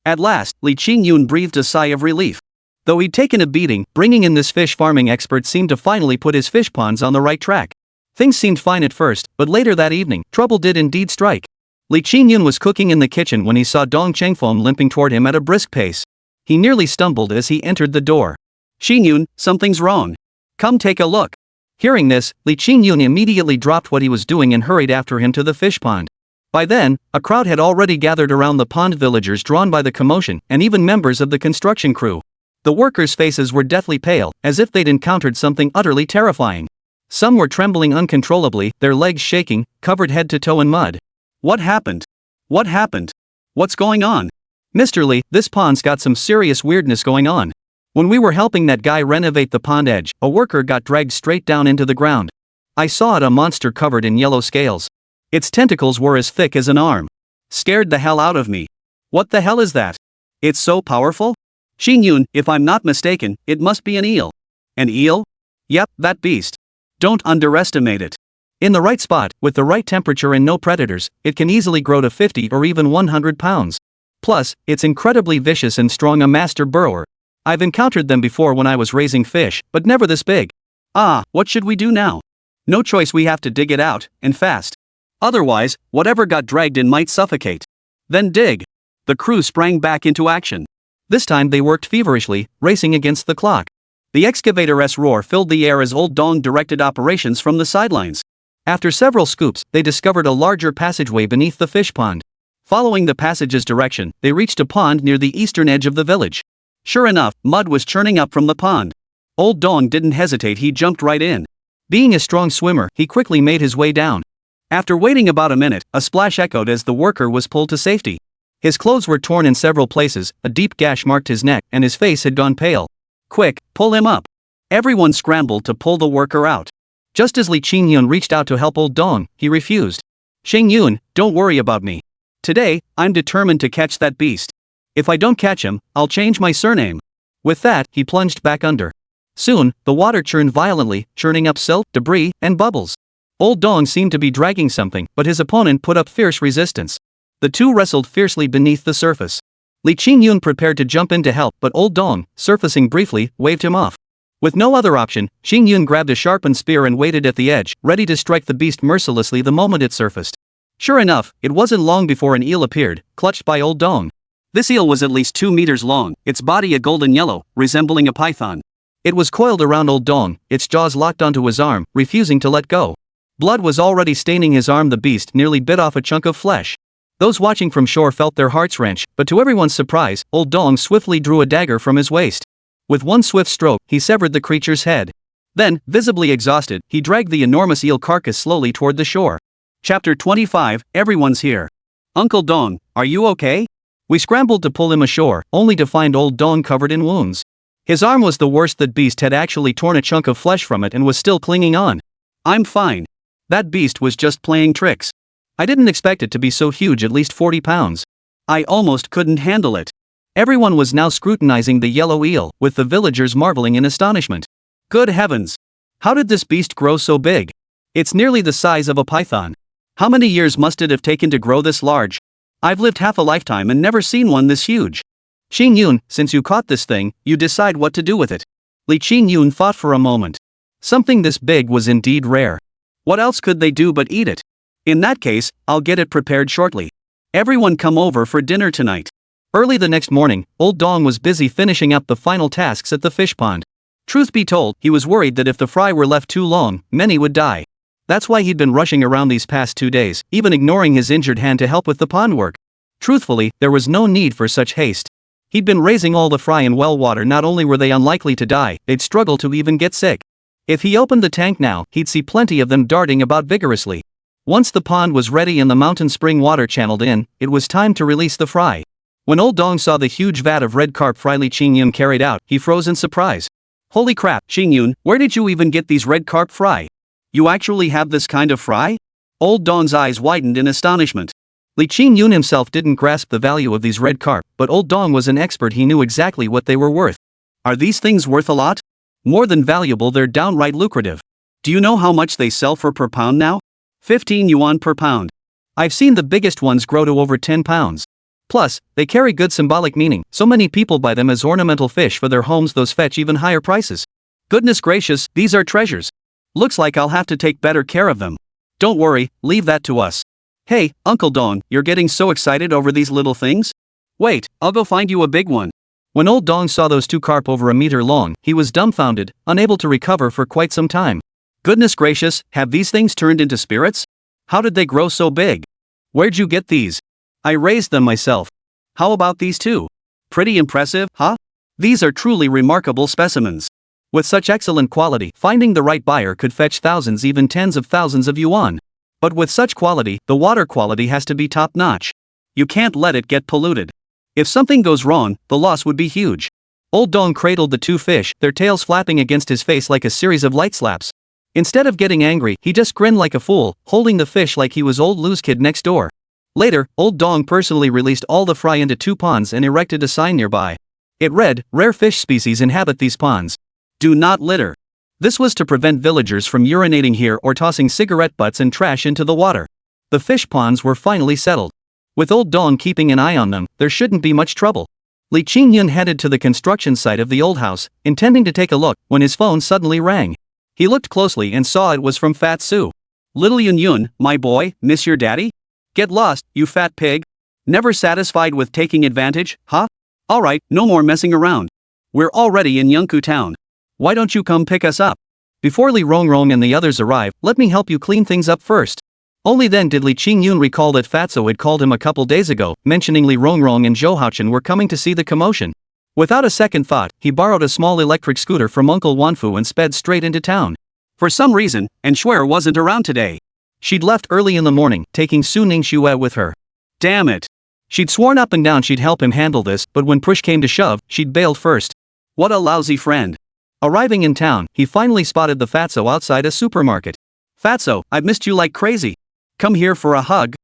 At last, Li Qingyun breathed a sigh of relief. Though he'd taken a beating, bringing in this fish farming expert seemed to finally put his fish ponds on the right track. Things seemed fine at first, but later that evening, trouble did indeed strike. Li Qingyun was cooking in the kitchen when he saw Dong Chengfeng limping toward him at a brisk pace. He nearly stumbled as he entered the door. "Qingyun, something's wrong. Come take a look." Hearing this, Li Qingyun immediately dropped what he was doing and hurried after him to the fish pond. By then, a crowd had already gathered around the pond, villagers drawn by the commotion, and even members of the construction crew. The workers' faces were deathly pale, as if they'd encountered something utterly terrifying. Some were trembling uncontrollably, their legs shaking, covered head to toe in mud. What happened? What's going on? Mr. Li, this pond's got some serious weirdness going on. When we were helping that guy renovate the pond edge, a worker got dragged straight down into the ground. I saw it, a monster covered in yellow scales. Its tentacles were as thick as an arm. Scared the hell out of me. What the hell is that? It's so powerful? Qingyun, if I'm not mistaken, it must be an eel. An eel? Yep, that beast. Don't underestimate it. In the right spot, with the right temperature and no predators, it can easily grow to 50 or even 100 pounds. Plus, it's incredibly vicious and strong, a master burrower. I've encountered them before when I was raising fish, but never this big. What should we do now? No choice, we have to dig it out, and fast. Otherwise, whatever got dragged in might suffocate. Then dig. The crew sprang back into action. This time they worked feverishly, racing against the clock. The excavator's roar filled the air as old Dong directed operations from the sidelines. After several scoops, they discovered a larger passageway beneath the fish pond. Following the passage's direction, they reached a pond near the eastern edge of the village. Sure enough, mud was churning up from the pond. Old Dong didn't hesitate, he jumped right in. Being a strong swimmer, he quickly made his way down. After waiting about a minute, a splash echoed as the worker was pulled to safety. His clothes were torn in several places, a deep gash marked his neck, and his face had gone pale. "Quick, pull him up." Everyone scrambled to pull the worker out. Just as Li Qingyun reached out to help old Dong, he refused. "Qingyun, don't worry about me. Today, I'm determined to catch that beast. If I don't catch him, I'll change my surname." With that, he plunged back under. Soon, the water churned violently, churning up silt, debris, and bubbles. Old Dong seemed to be dragging something, but his opponent put up fierce resistance. The two wrestled fiercely beneath the surface. Li Qingyun prepared to jump in to help, but old Dong, surfacing briefly, waved him off. With no other option, Qingyun grabbed a sharpened spear and waited at the edge, ready to strike the beast mercilessly the moment it surfaced. Sure enough, it wasn't long before an eel appeared, clutched by old Dong. This eel was at least 2 meters long, its body a golden yellow, resembling a python. It was coiled around old Dong, its jaws locked onto his arm, refusing to let go. Blood was already staining his arm. The beast nearly bit off a chunk of flesh. Those watching from shore felt their hearts wrench, but to everyone's surprise, old Dong swiftly drew a dagger from his waist. With one swift stroke, he severed the creature's head. Then, visibly exhausted, he dragged the enormous eel carcass slowly toward the shore. Chapter 25, Everyone's here. "Uncle Dong, are you okay?" We scrambled to pull him ashore, only to find old Dong covered in wounds. His arm was the worst. That beast had actually torn a chunk of flesh from it and was still clinging on. "I'm fine. That beast was just playing tricks. I didn't expect it to be so huge, at least 40 pounds. I almost couldn't handle it. Everyone was now scrutinizing the yellow eel, with the villagers marveling in astonishment. Good heavens! How did this beast grow so big? It's nearly the size of a python. How many years must it have taken to grow this large? I've lived half a lifetime and never seen one this huge. Qingyun, since you caught this thing, you decide what to do with it. Li Qingyun thought for a moment. Something this big was indeed rare. What else could they do but eat it? In that case, I'll get it prepared shortly. Everyone come over for dinner tonight. Early the next morning, Old Dong was busy finishing up the final tasks at the fish pond. Truth be told, he was worried that if the fry were left too long, many would die. That's why he'd been rushing around these past 2 days, even ignoring his injured hand to help with the pond work. Truthfully, there was no need for such haste. He'd been raising all the fry in well water. Not only were they unlikely to die, they'd struggle to even get sick. If he opened the tank now, he'd see plenty of them darting about vigorously. Once the pond was ready and the mountain spring water channeled in, it was time to release the fry. When Old Dong saw the huge vat of red carp fry Li Qingyun carried out, he froze in surprise. Holy crap, Qingyun, where did you even get these red carp fry? You actually have this kind of fry? Old Dong's eyes widened in astonishment. Li Qingyun himself didn't grasp the value of these red carp, but Old Dong was an expert. He knew exactly what they were worth. Are these things worth a lot? More than valuable, they're downright lucrative. Do you know how much they sell for per pound now? 15 yuan per pound. I've seen the biggest ones grow to over 10 pounds. Plus, they carry good symbolic meaning. So many people buy them as ornamental fish for their homes. Those fetch even higher prices. Goodness gracious, these are treasures. Looks like I'll have to take better care of them. Don't worry, leave that to us. Hey, Uncle Dong, you're getting so excited over these little things? Wait, I'll go find you a big one. When Old Dong saw those 2 carp over a meter long, he was dumbfounded, unable to recover for quite some time. Goodness gracious, have these things turned into spirits? How did they grow so big? Where'd you get these? I raised them myself. How about these two? Pretty impressive, huh? These are truly remarkable specimens. With such excellent quality, finding the right buyer could fetch thousands, even tens of thousands of yuan. But with such quality, the water quality has to be top-notch. You can't let it get polluted. If something goes wrong, the loss would be huge. Old Dong cradled the 2 fish, their tails flapping against his face like a series of light slaps. Instead of getting angry, he just grinned like a fool, holding the fish like he was old Lou's kid next door. Later, Old Dong personally released all the fry into 2 ponds and erected a sign nearby. It read, "Rare fish species inhabit these ponds. Do not litter." This was to prevent villagers from urinating here or tossing cigarette butts and trash into the water. The fish ponds were finally settled. With Old Dong keeping an eye on them, there shouldn't be much trouble. Li Qingyun headed to the construction site of the old house, intending to take a look, when his phone suddenly rang. He looked closely and saw it was from Fat Su. "Little Yun, my boy, miss your daddy? Get lost, you fat pig. Never satisfied with taking advantage, huh? Alright, no more messing around. We're already in Yunku town. Why don't you come pick us up? Before Li Rongrong and the others arrive, let me help you clean things up first." Only then did Li Qingyun recall that Fatso had called him a couple days ago, mentioning Li Rongrong and Zhou Haochen were coming to see the commotion. Without a second thought, he borrowed a small electric scooter from Uncle Wanfu and sped straight into town. For some reason, Shuer wasn't around today. She'd left early in the morning, taking Su Ningxue with her. Damn it. She'd sworn up and down she'd help him handle this, but when push came to shove, she'd bailed first. What a lousy friend. Arriving in town, he finally spotted the Fatso outside a supermarket. "Fatso, I've missed you like crazy. Come here for a hug.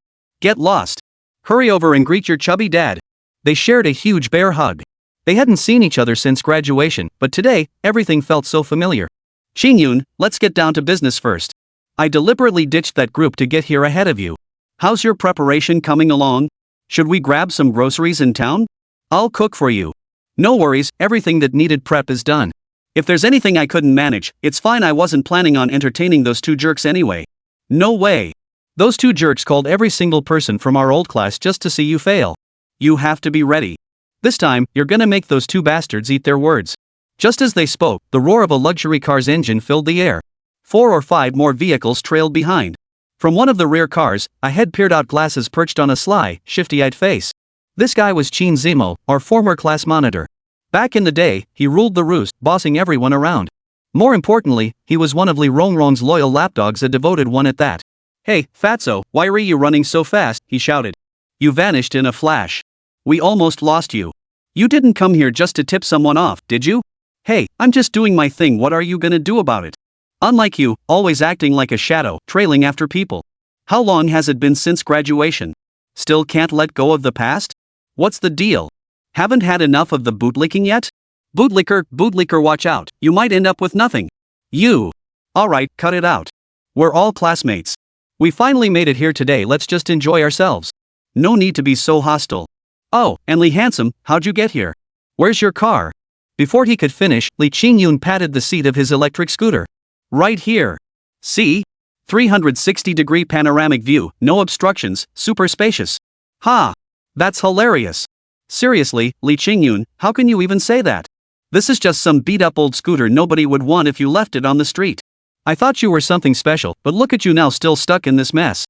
Get lost. Hurry over and greet your chubby dad." They shared a huge bear hug. They hadn't seen each other since graduation, but today, everything felt so familiar. "Qingyun, let's get down to business first. I deliberately ditched that group to get here ahead of you. How's your preparation coming along? Should we grab some groceries in town? I'll cook for you." "No worries, everything that needed prep is done. If there's anything I couldn't manage, it's fine. I wasn't planning on entertaining those 2 jerks anyway." "No way. Those 2 jerks called every single person from our old class just to see you fail. You have to be ready. This time, you're gonna make those 2 bastards eat their words." Just as they spoke, the roar of a luxury car's engine filled the air. 4 or 5 more vehicles trailed behind. From one of the rear cars, a head peered out, glasses perched on a sly, shifty-eyed face. This guy was Qin Zimo, our former class monitor. Back in the day, he ruled the roost, bossing everyone around. More importantly, he was one of Li Rongrong's loyal lapdogs, a devoted one at that. "Hey, Fatso, why are you running so fast?" he shouted. "You vanished in a flash. We almost lost you. You didn't come here just to tip someone off, did you?" "Hey, I'm just doing my thing. What are you gonna do about it? Unlike you, always acting like a shadow, trailing after people. How long has it been since graduation? Still can't let go of the past? What's the deal? Haven't had enough of the bootlicking yet? Bootlicker, watch out, you might end up with nothing. You. Alright, cut it out. We're all classmates. We finally made it here today, let's just enjoy ourselves. No need to be so hostile. Oh, and Li Handsome, how'd you get here? Where's your car? Before he could finish, Li Qingyun patted the seat of his electric scooter. Right here. See? 360-degree panoramic view, no obstructions, super spacious. Ha! That's hilarious. Seriously, Li Qingyun, how can you even say that? This is just some beat-up old scooter nobody would want if you left it on the street. I thought you were something special, but look at you now still stuck in this mess.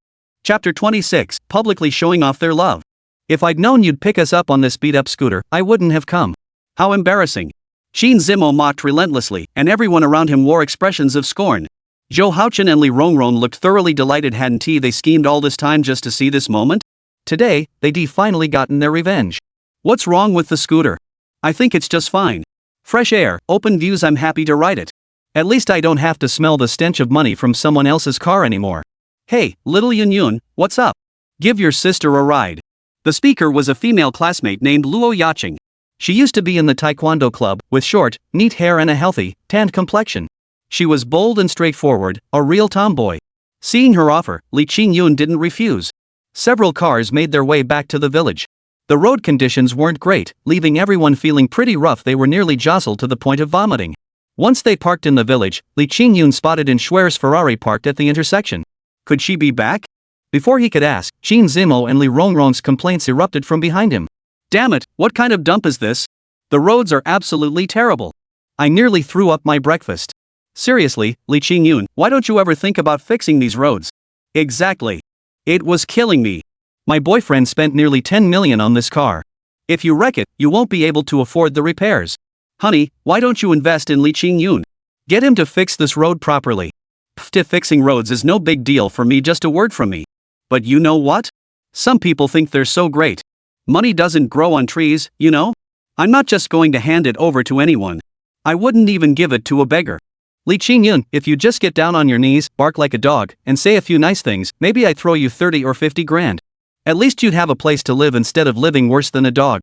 Chapter 26, publicly showing off their love. If I'd known you'd pick us up on this beat-up scooter, I wouldn't have come. How embarrassing. Qin Zimo mocked relentlessly, and everyone around him wore expressions of scorn. Zhou Haochen and Li Rongrong looked thoroughly delighted. Hadn't they schemed all this time just to see this moment? Today, they'd finally gotten their revenge. What's wrong with the scooter? I think it's just fine. Fresh air, open views, I'm happy to ride it. At least I don't have to smell the stench of money from someone else's car anymore. Hey, little Yun, what's up? Give your sister a ride. The speaker was a female classmate named Luo Yaching. She used to be in the taekwondo club, with short, neat hair and a healthy, tanned complexion. She was bold and straightforward, a real tomboy. Seeing her offer, Li Qingyun didn't refuse. Several cars made their way back to the village. The road conditions weren't great, leaving everyone feeling pretty rough. They were nearly jostled to the point of vomiting. Once they parked in the village, Li Qingyun spotted Inxuer's Ferrari parked at the intersection. Could she be back? Before he could ask, Qin Zimo and Li Rongrong's complaints erupted from behind him. Damn it, what kind of dump is this? The roads are absolutely terrible. I nearly threw up my breakfast. Seriously, Li Qingyun, why don't you ever think about fixing these roads? Exactly. It was killing me. My boyfriend spent nearly 10 million on this car. If you wreck it, you won't be able to afford the repairs. Honey, why don't you invest in Li Qingyun? Get him to fix this road properly. Fixing roads is no big deal for me, just a word from me. But you know what? Some people think they're so great. Money doesn't grow on trees, you know? I'm not just going to hand it over to anyone. I wouldn't even give it to a beggar. Li Qingyun, if you just get down on your knees, bark like a dog, and say a few nice things, maybe I'd throw you 30 or 50 grand. At least you'd have a place to live instead of living worse than a dog.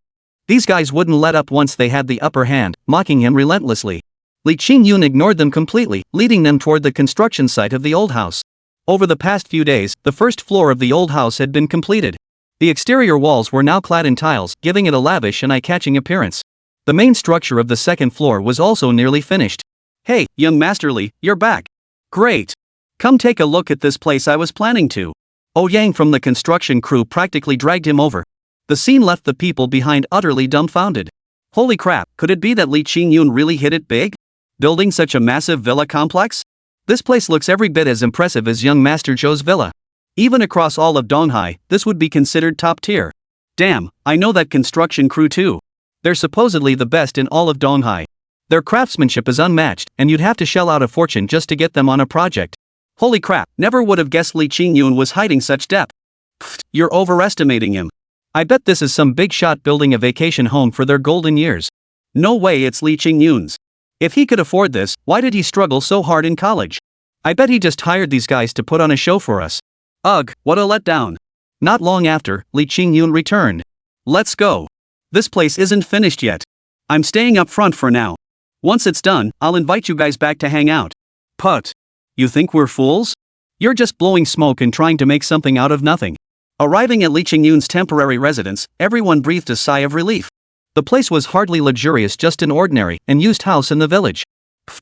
These guys wouldn't let up once they had the upper hand, mocking him relentlessly. Li Qingyun ignored them completely, leading them toward the construction site of the old house. Over the past few days, the first floor of the old house had been completed. The exterior walls were now clad in tiles, giving it a lavish and eye-catching appearance. The main structure of the second floor was also nearly finished. Hey, young Master Li, you're back. Great. Come take a look at this place. I was planning to. Yang from the construction crew practically dragged him over. The scene left the people behind utterly dumbfounded. Holy crap, could it be that Li Qingyun really hit it big? Building such a massive villa complex? This place looks every bit as impressive as young Master Zhou's villa. Even across all of Donghai, this would be considered top tier. Damn, I know that construction crew too. They're supposedly the best in all of Donghai. Their craftsmanship is unmatched, and you'd have to shell out a fortune just to get them on a project. Holy crap, never would have guessed Li Qingyun was hiding such depth. You're overestimating him. I bet this is some big shot building a vacation home for their golden years. No way it's Li Qingyun's. If he could afford this, why did he struggle so hard in college? I bet he just hired these guys to put on a show for us. Ugh, what a letdown. Not long after, Li Qingyun returned. Let's go. This place isn't finished yet. I'm staying up front for now. Once it's done, I'll invite you guys back to hang out. Put. You think we're fools? You're just blowing smoke and trying to make something out of nothing. Arriving at Li Qingyun's temporary residence, everyone breathed a sigh of relief. The place was hardly luxurious, just an ordinary and used house in the village.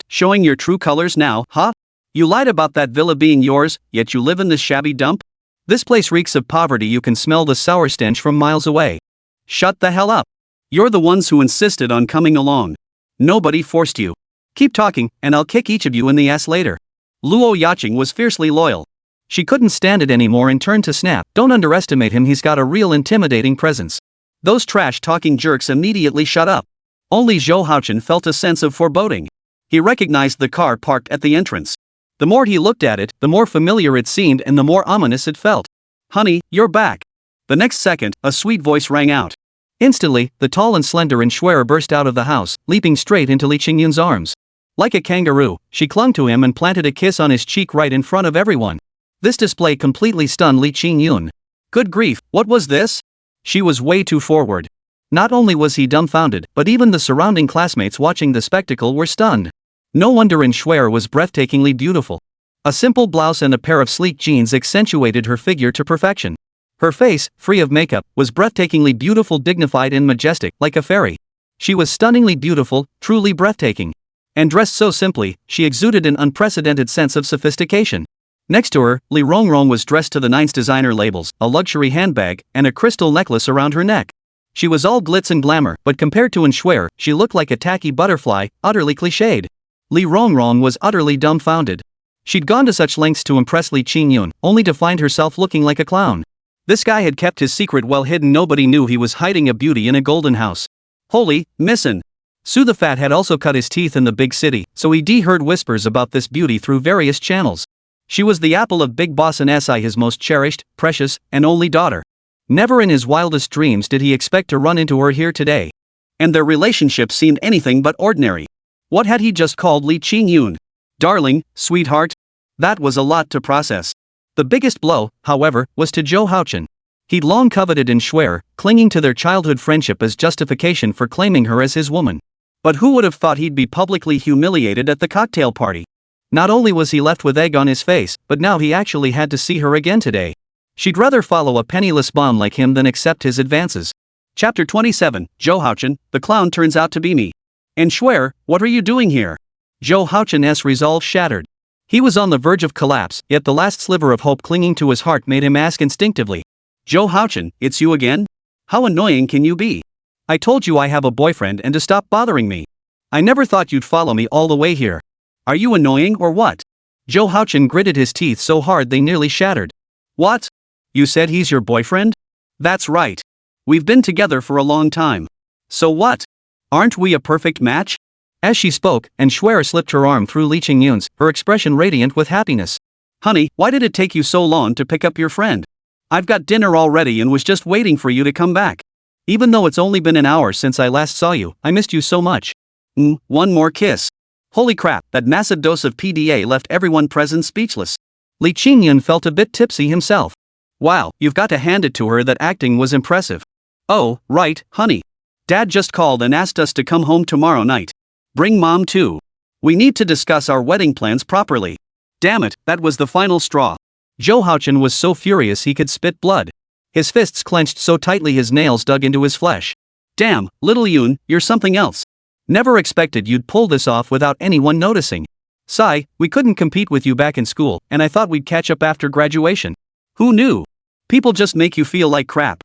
Showing your true colors now, huh? You lied about that villa being yours, yet you live in this shabby dump? This place reeks of poverty. You can smell the sour stench from miles away. Shut the hell up. You're the ones who insisted on coming along. Nobody forced you. Keep talking, and I'll kick each of you in the ass later. Luo Yaching was fiercely loyal. She couldn't stand it anymore and turned to snap. Don't underestimate him, he's got a real intimidating presence. Those trash-talking jerks immediately shut up. Only Zhou Haochen felt a sense of foreboding. He recognized the car parked at the entrance. The more he looked at it, the more familiar it seemed and the more ominous it felt. Honey, you're back. The next second, a sweet voice rang out. Instantly, the tall and slender Inxuer burst out of the house, leaping straight into Li Qingyun's arms. Like a kangaroo, she clung to him and planted a kiss on his cheek right in front of everyone. This display completely stunned Li Qingyun. Good grief, what was this? She was way too forward. Not only was he dumbfounded, but even the surrounding classmates watching the spectacle were stunned. No wonder Shuer was breathtakingly beautiful. A simple blouse and a pair of sleek jeans accentuated her figure to perfection. Her face, free of makeup, was breathtakingly beautiful, dignified and majestic, like a fairy. She was stunningly beautiful, truly breathtaking. And dressed so simply, she exuded an unprecedented sense of sophistication. Next to her, Li Rongrong was dressed to the nines, designer labels, a luxury handbag, and a crystal necklace around her neck. She was all glitz and glamour, but compared to Shuer, she looked like a tacky butterfly, utterly cliched. Li Rongrong was utterly dumbfounded. She'd gone to such lengths to impress Li Qingyun, only to find herself looking like a clown. This guy had kept his secret well hidden. Nobody knew he was hiding a beauty in a golden house. Holy, missin'. Su the Fat had also cut his teeth in the big city, so he heard whispers about this beauty through various channels. She was the apple of Big Boss and Si, his most cherished, precious, and only daughter. Never in his wildest dreams did he expect to run into her here today. And their relationship seemed anything but ordinary. What had he just called Li Qingyun? Darling, sweetheart? That was a lot to process. The biggest blow, however, was to Zhou Haochen. He'd long coveted Shuer, clinging to their childhood friendship as justification for claiming her as his woman. But who would have thought he'd be publicly humiliated at the cocktail party? Not only was he left with egg on his face, but now he actually had to see her again today. She'd rather follow a penniless bum like him than accept his advances. Chapter 27, Zhou Haochen, the clown turns out to be me. Shuer, what are you doing here? Zhou Haochen's resolve shattered. He was on the verge of collapse, yet the last sliver of hope clinging to his heart made him ask instinctively. Zhou Haochen, it's you again? How annoying can you be? I told you I have a boyfriend and to stop bothering me. I never thought you'd follow me all the way here. Are you annoying or what? Zhou Haochen gritted his teeth so hard they nearly shattered. What? You said he's your boyfriend? That's right. We've been together for a long time. So what? Aren't we a perfect match? As she spoke, Shuer slipped her arm through Li Qingyun's, her expression radiant with happiness. Honey, why did it take you so long to pick up your friend? I've got dinner already and was just waiting for you to come back. Even though it's only been an hour since I last saw you, I missed you so much. One more kiss. Holy crap, that massive dose of PDA left everyone present speechless. Li Qingyun felt a bit tipsy himself. Wow, you've got to hand it to her that acting was impressive. Oh, right, honey. Dad just called and asked us to come home tomorrow night. Bring Mom too. We need to discuss our wedding plans properly. Damn it, that was the final straw. Zhou Haochen was so furious he could spit blood. His fists clenched so tightly his nails dug into his flesh. Damn, little Yun, you're something else. Never expected you'd pull this off without anyone noticing. Sigh, we couldn't compete with you back in school, and I thought we'd catch up after graduation. Who knew? People just make you feel like crap.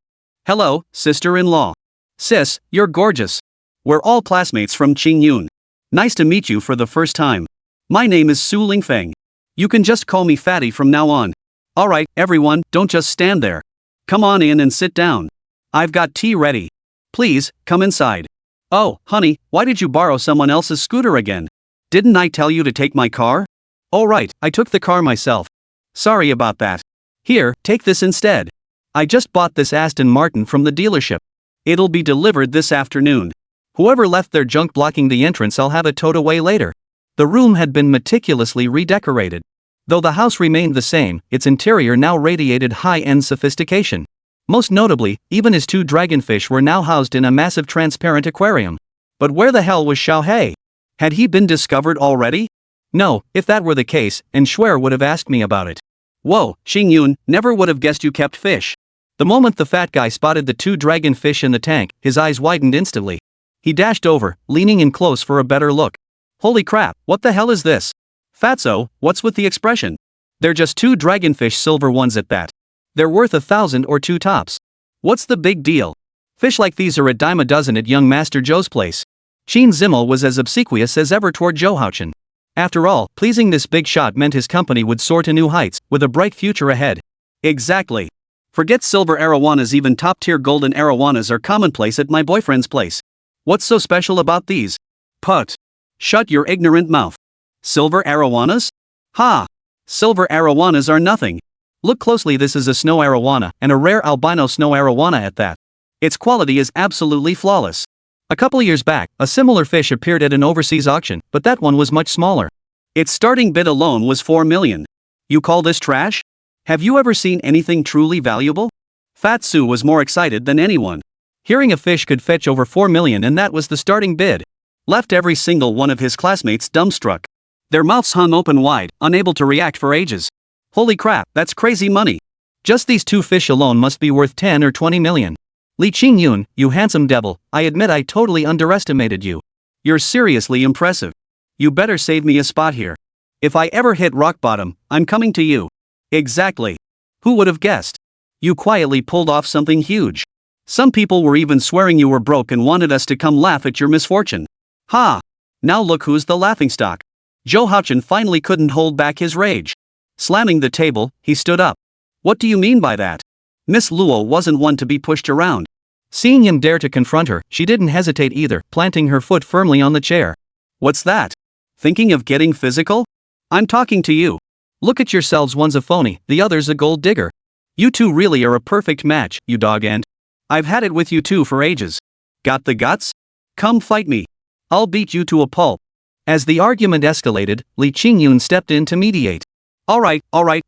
Hello, sister-in-law. Sis, you're gorgeous. We're all classmates from Qingyun. Nice to meet you for the first time. My name is Su Lingfeng. You can just call me Fatty from now on. Alright, everyone, don't just stand there. Come on in and sit down. I've got tea ready. Please, come inside. Oh, honey, why did you borrow someone else's scooter again? Didn't I tell you to take my car? Oh right, I took the car myself. Sorry about that. Here, take this instead. I just bought this Aston Martin from the dealership. It'll be delivered this afternoon. Whoever left their junk blocking the entrance, I'll have it towed away later. The room had been meticulously redecorated. Though the house remained the same, its interior now radiated high-end sophistication. Most notably, even his two dragonfish were now housed in a massive transparent aquarium. But where the hell was Xiaohei? Had he been discovered already? No, if that were the case, Shuer would have asked me about it. Whoa, Qingyun, never would have guessed you kept fish. The moment the fat guy spotted the two dragonfish in the tank, his eyes widened instantly. He dashed over, leaning in close for a better look. Holy crap, what the hell is this? Fatso, what's with the expression? They're just two dragonfish, silver ones at that. They're worth 1,000 or 2 tops. What's the big deal? Fish like these are a dime a dozen at young Master Zhou's place. Qin Zimmel was as obsequious as ever toward Zhou Haochen. After all, pleasing this big shot meant his company would soar to new heights, with a bright future ahead. Exactly. Forget silver arowanas, even top-tier golden arowanas are commonplace at my boyfriend's place. What's so special about these? Put. Shut your ignorant mouth. Silver arowanas? Ha! Silver arowanas are nothing. Look closely, this is a snow arowana, and a rare albino snow arowana at that. Its quality is absolutely flawless. A couple years back, a similar fish appeared at an overseas auction, but that one was much smaller. Its starting bid alone was 4 million. You call this trash? Have you ever seen anything truly valuable? Fat Su was more excited than anyone. Hearing a fish could fetch over 4 million and that was the starting bid. Left every single one of his classmates dumbstruck. Their mouths hung open wide, unable to react for ages. Holy crap, that's crazy money. Just these 2 fish alone must be worth 10 or 20 million. Li Qingyun, you handsome devil, I admit I totally underestimated you. You're seriously impressive. You better save me a spot here. If I ever hit rock bottom, I'm coming to you. Exactly. Who would have guessed? You quietly pulled off something huge. Some people were even swearing you were broke and wanted us to come laugh at your misfortune. Ha! Now look who's the laughingstock. Zhou Haochen finally couldn't hold back his rage. Slamming the table, he stood up. What do you mean by that? Miss Luo wasn't one to be pushed around. Seeing him dare to confront her, she didn't hesitate either, planting her foot firmly on the chair. What's that? Thinking of getting physical? I'm talking to you. Look at yourselves, one's a phony, the other's a gold digger. You two really are a perfect match, you dog end. I've had it with you two for ages. Got the guts? Come fight me. I'll beat you to a pulp. As the argument escalated, Li Qingyun stepped in to mediate. Alright,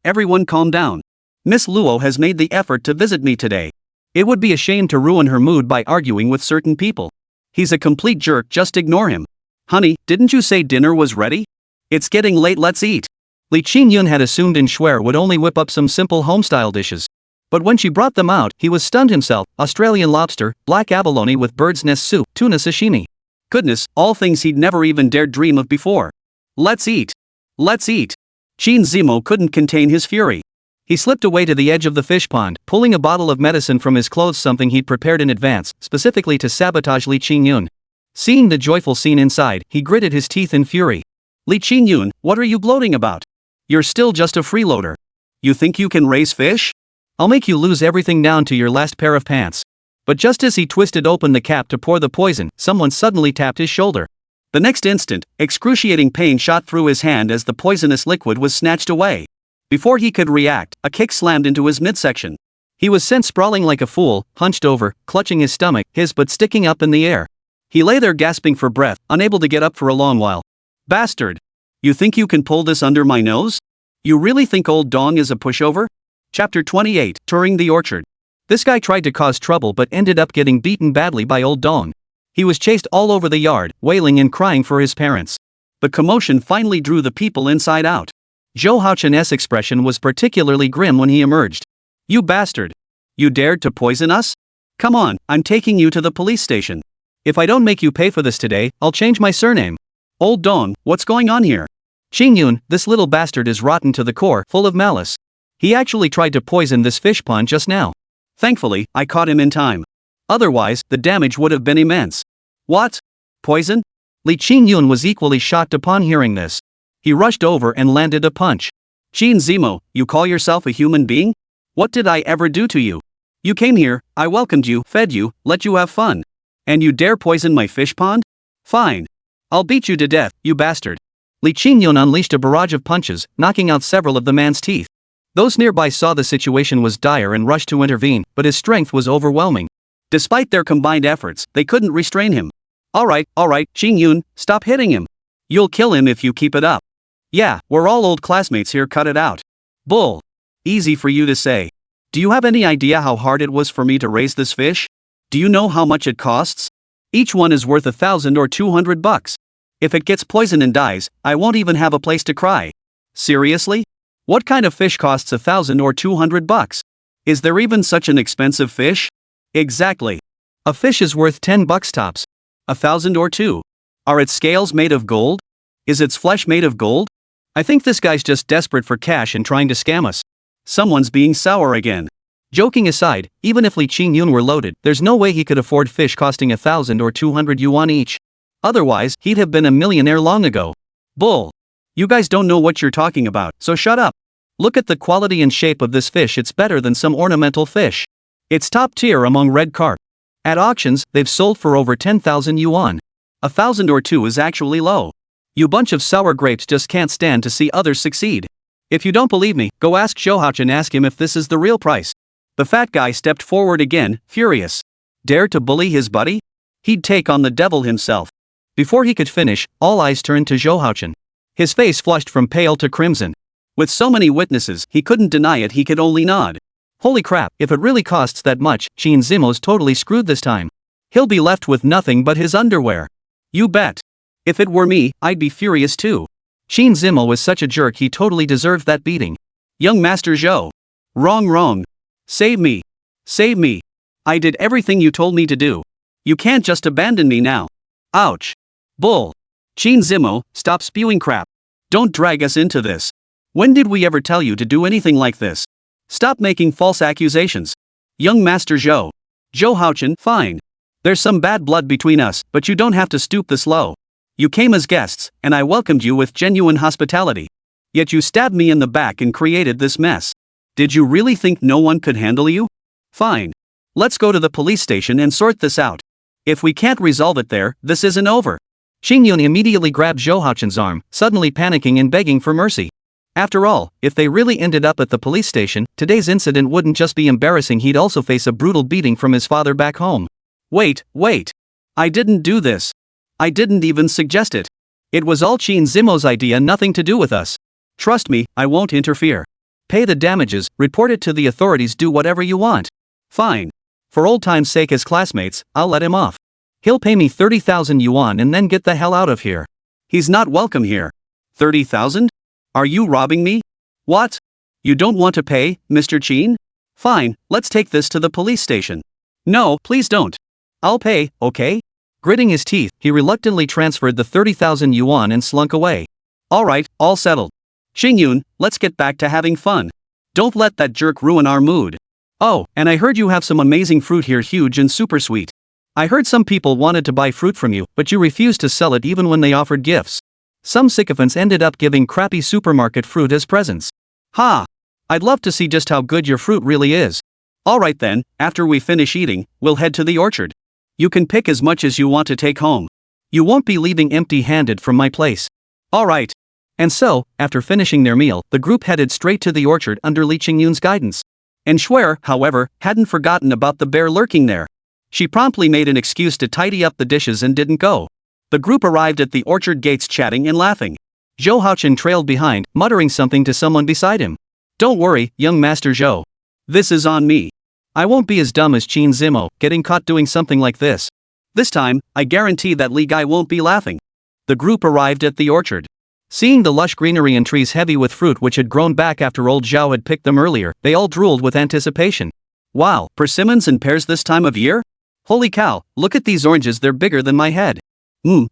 everyone calm down. Miss Luo has made the effort to visit me today. It would be a shame to ruin her mood by arguing with certain people. He's a complete jerk, just ignore him. Honey, didn't you say dinner was ready? It's getting late, let's eat. Li Qingyun had assumed Inshwer would only whip up some simple home-style dishes. But when she brought them out, he was stunned himself. Australian lobster, black abalone with bird's nest soup, tuna sashimi. Goodness, all things he'd never even dared dream of before. Let's eat. Let's eat. Qin Zimo couldn't contain his fury. He slipped away to the edge of the fish pond, pulling a bottle of medicine from his clothes, something he'd prepared in advance, specifically to sabotage Li Qingyun. Seeing the joyful scene inside, he gritted his teeth in fury. Li Qingyun, what are you gloating about? You're still just a freeloader. You think you can raise fish? I'll make you lose everything down to your last pair of pants. But just as he twisted open the cap to pour the poison, someone suddenly tapped his shoulder. The next instant, excruciating pain shot through his hand as the poisonous liquid was snatched away. Before he could react, a kick slammed into his midsection. He was sent sprawling like a fool, hunched over, clutching his stomach, his butt sticking up in the air. He lay there gasping for breath, unable to get up for a long while. Bastard! You think you can pull this under my nose? You really think old Dong is a pushover? Chapter 28, Touring the Orchard. This guy tried to cause trouble but ended up getting beaten badly by old Dong. He was chased all over the yard, wailing and crying for his parents. But commotion finally drew the people inside out. Zhou Haochen's expression was particularly grim when he emerged. You bastard! You dared to poison us? Come on, I'm taking you to the police station. If I don't make you pay for this today, I'll change my surname. Old Dong, what's going on here? Qingyun, this little bastard is rotten to the core, full of malice. He actually tried to poison this fish pond just now. Thankfully, I caught him in time. Otherwise, the damage would have been immense. What? Poison? Li Qingyun was equally shocked upon hearing this. He rushed over and landed a punch. Qin Zimo, you call yourself a human being? What did I ever do to you? You came here, I welcomed you, fed you, let you have fun. And you dare poison my fish pond? Fine. I'll beat you to death, you bastard. Li Qingyun unleashed a barrage of punches, knocking out several of the man's teeth. Those nearby saw the situation was dire and rushed to intervene, but his strength was overwhelming. Despite their combined efforts, they couldn't restrain him. Alright, Qingyun, stop hitting him. You'll kill him if you keep it up. Yeah, we're all old classmates here, cut it out. Bull. Easy for you to say. Do you have any idea how hard it was for me to raise this fish? Do you know how much it costs? Each one is worth $1,000 or $200. If it gets poisoned and dies, I won't even have a place to cry. Seriously? What kind of fish costs $1,000 or $200? Is there even such an expensive fish? Exactly. A fish is worth $10 tops. $1,000 or $2. Are its scales made of gold? Is its flesh made of gold? I think this guy's just desperate for cash and trying to scam us. Someone's being sour again. Joking aside, even if Li Qingyun were loaded, there's no way he could afford fish costing 1,000 or 200 yuan each. Otherwise, he'd have been a millionaire long ago. Bull. You guys don't know what you're talking about, so shut up. Look at the quality and shape of this fish, it's better than some ornamental fish. It's top tier among red carp. At auctions, they've sold for over 10,000 yuan. 1,000 or 2 is actually low. You bunch of sour grapes just can't stand to see others succeed. If you don't believe me, go ask Zhou Haochen and ask him if this is the real price. The fat guy stepped forward again, furious. Dare to bully his buddy? He'd take on the devil himself. Before he could finish, all eyes turned to Zhou Haochen. His face flushed from pale to crimson. With so many witnesses, he couldn't deny it, he could only nod. Holy crap, if it really costs that much, Qin Zimo's totally screwed this time. He'll be left with nothing but his underwear. You bet. If it were me, I'd be furious too. Qin Zimo was such a jerk, he totally deserved that beating. Young Master Zhou. Wrong. Save me. Save me. I did everything you told me to do. You can't just abandon me now. Ouch. Bull. Qin Zimo, stop spewing crap. Don't drag us into this. When did we ever tell you to do anything like this? Stop making false accusations. Young Master Zhou. Zhou Haochen, fine. There's some bad blood between us, but you don't have to stoop this low. You came as guests, and I welcomed you with genuine hospitality. Yet you stabbed me in the back and created this mess. Did you really think no one could handle you? Fine. Let's go to the police station and sort this out. If we can't resolve it there, this isn't over. Qingyun immediately grabbed Zhou Haochen's arm, suddenly panicking and begging for mercy. After all, if they really ended up at the police station, today's incident wouldn't just be embarrassing, he'd also face a brutal beating from his father back home. Wait. I didn't do this. I didn't even suggest it. It was all Qin Zimo's idea, nothing to do with us. Trust me, I won't interfere. Pay the damages, report it to the authorities, do whatever you want. Fine. For old time's sake, as classmates, I'll let him off. He'll pay me 30,000 yuan and then get the hell out of here. He's not welcome here. 30,000? Are you robbing me? What? You don't want to pay, Mr. Qin? Fine, let's take this to the police station. No, please don't. I'll pay, okay? Gritting his teeth, he reluctantly transferred the 30,000 yuan and slunk away. Alright, all settled. Qingyun, let's get back to having fun. Don't let that jerk ruin our mood. Oh, and I heard you have some amazing fruit here, huge and super sweet. I heard some people wanted to buy fruit from you, but you refused to sell it even when they offered gifts. Some sycophants ended up giving crappy supermarket fruit as presents. Ha! I'd love to see just how good your fruit really is. Alright then, after we finish eating, we'll head to the orchard. You can pick as much as you want to take home. You won't be leaving empty-handed from my place. Alright. And so, after finishing their meal, the group headed straight to the orchard under Li Qingyun's guidance. And Schwer, however, hadn't forgotten about the bear lurking there. She promptly made an excuse to tidy up the dishes and didn't go. The group arrived at the orchard gates chatting and laughing. Zhou Haochen trailed behind, muttering something to someone beside him. Don't worry, young Master Zhou. This is on me. I won't be as dumb as Qin Zimo, getting caught doing something like this. This time, I guarantee that Li guy won't be laughing. The group arrived at the orchard. Seeing the lush greenery and trees heavy with fruit which had grown back after old Zhao had picked them earlier, they all drooled with anticipation. Wow, persimmons and pears this time of year? Holy cow, look at these oranges, they're bigger than my head.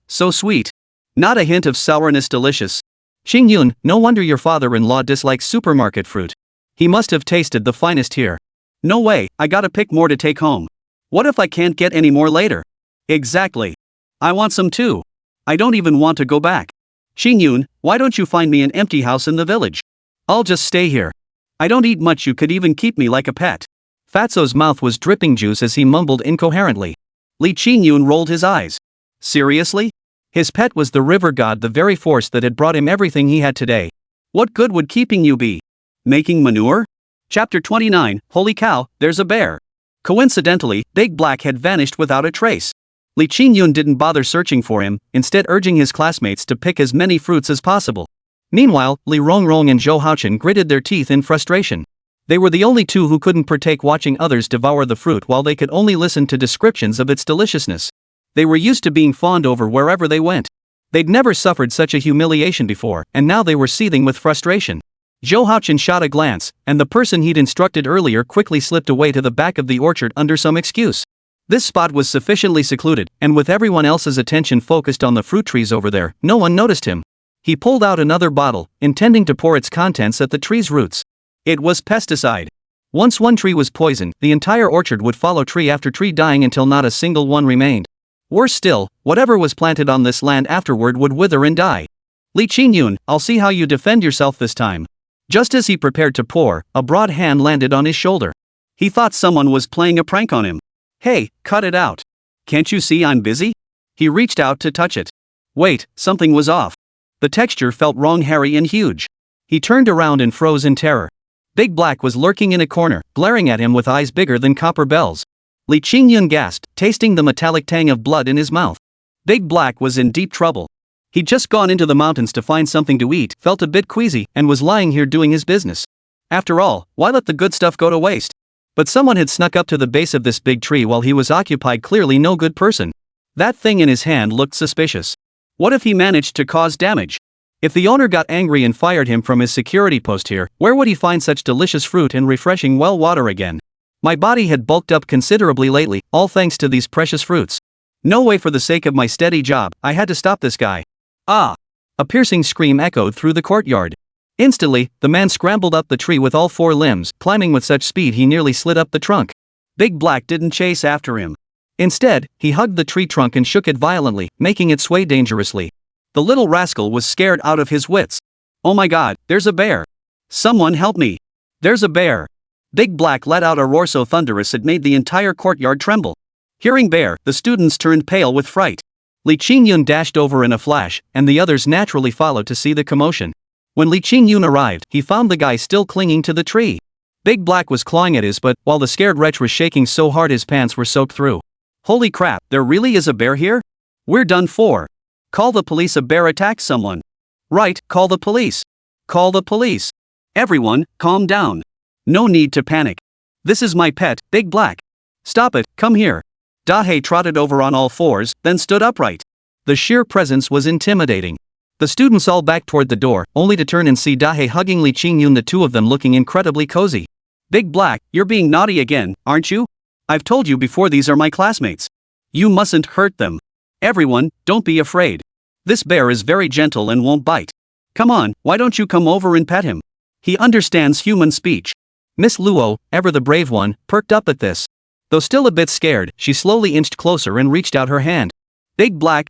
So sweet. Not a hint of sourness, delicious. Qingyun, no wonder your father-in-law dislikes supermarket fruit. He must have tasted the finest here. No way, I gotta pick more to take home. What if I can't get any more later? Exactly. I want some too. I don't even want to go back. Qingyun, why don't you find me an empty house in the village? I'll just stay here. I don't eat much, you could even keep me like a pet. Fatso's mouth was dripping juice as he mumbled incoherently. Li Qingyun rolled his eyes. Seriously? His pet was the river god, the very force that had brought him everything he had today. What good would keeping you be? Making manure? Chapter 29, Holy cow, there's a bear. Coincidentally, Big Black had vanished without a trace. Li Qingyun didn't bother searching for him, instead urging his classmates to pick as many fruits as possible. Meanwhile, Li Rongrong and Zhou Haochen gritted their teeth in frustration. They were the only two who couldn't partake, watching others devour the fruit while they could only listen to descriptions of its deliciousness. They were used to being fawned over wherever they went. They'd never suffered such a humiliation before, and now they were seething with frustration. Zhou Haochen shot a glance, and the person he'd instructed earlier quickly slipped away to the back of the orchard under some excuse. This spot was sufficiently secluded, and with everyone else's attention focused on the fruit trees over there, no one noticed him. He pulled out another bottle, intending to pour its contents at the tree's roots. It was pesticide. Once one tree was poisoned, the entire orchard would follow tree after tree, dying until not a single one remained. Worse still, whatever was planted on this land afterward would wither and die. Li Qingyun, I'll see how you defend yourself this time. Just as he prepared to pour, a broad hand landed on his shoulder. He thought someone was playing a prank on him. Hey, cut it out. Can't you see I'm busy? He reached out to touch it. Wait, something was off. The texture felt wrong, hairy and huge. He turned around and froze in terror. Big Black was lurking in a corner, glaring at him with eyes bigger than copper bells. Li Qingyun gasped, tasting the metallic tang of blood in his mouth. Big Black was in deep trouble. He'd just gone into the mountains to find something to eat, felt a bit queasy, and was lying here doing his business. After all, why let the good stuff go to waste? But someone had snuck up to the base of this big tree while he was occupied, clearly no good person. That thing in his hand looked suspicious. What if he managed to cause damage? If the owner got angry and fired him from his security post here, where would he find such delicious fruit and refreshing well water again? My body had bulked up considerably lately, all thanks to these precious fruits. No way, for the sake of my steady job, I had to stop this guy. Ah! A piercing scream echoed through the courtyard. Instantly, the man scrambled up the tree with all four limbs, climbing with such speed he nearly slid up the trunk. Big Black didn't chase after him. Instead, he hugged the tree trunk and shook it violently, making it sway dangerously. The little rascal was scared out of his wits. Oh my god, there's a bear! Someone help me! There's a bear! Big Black let out a roar so thunderous it made the entire courtyard tremble. Hearing bear, the students turned pale with fright. Li Qingyun dashed over in a flash, and the others naturally followed to see the commotion. When Li Qingyun arrived, he found the guy still clinging to the tree. Big Black was clawing at his butt, while the scared wretch was shaking so hard his pants were soaked through. Holy crap, there really is a bear here? We're done for. Call the police, a bear attacked someone. Right, call the police. Call the police. Everyone, calm down. No need to panic. This is my pet, Big Black. Stop it, come here. Dahe trotted over on all fours, then stood upright. The sheer presence was intimidating. The students all backed toward the door, only to turn and see Dahe hugging Li Qingyun, the two of them looking incredibly cozy. Big Black, you're being naughty again, aren't you? I've told you before, these are my classmates. You mustn't hurt them. Everyone, don't be afraid. This bear is very gentle and won't bite. Come on, why don't you come over and pet him? He understands human speech. Miss Luo, ever the brave one, perked up at this. Though still a bit scared, she slowly inched closer and reached out her hand. Big Black,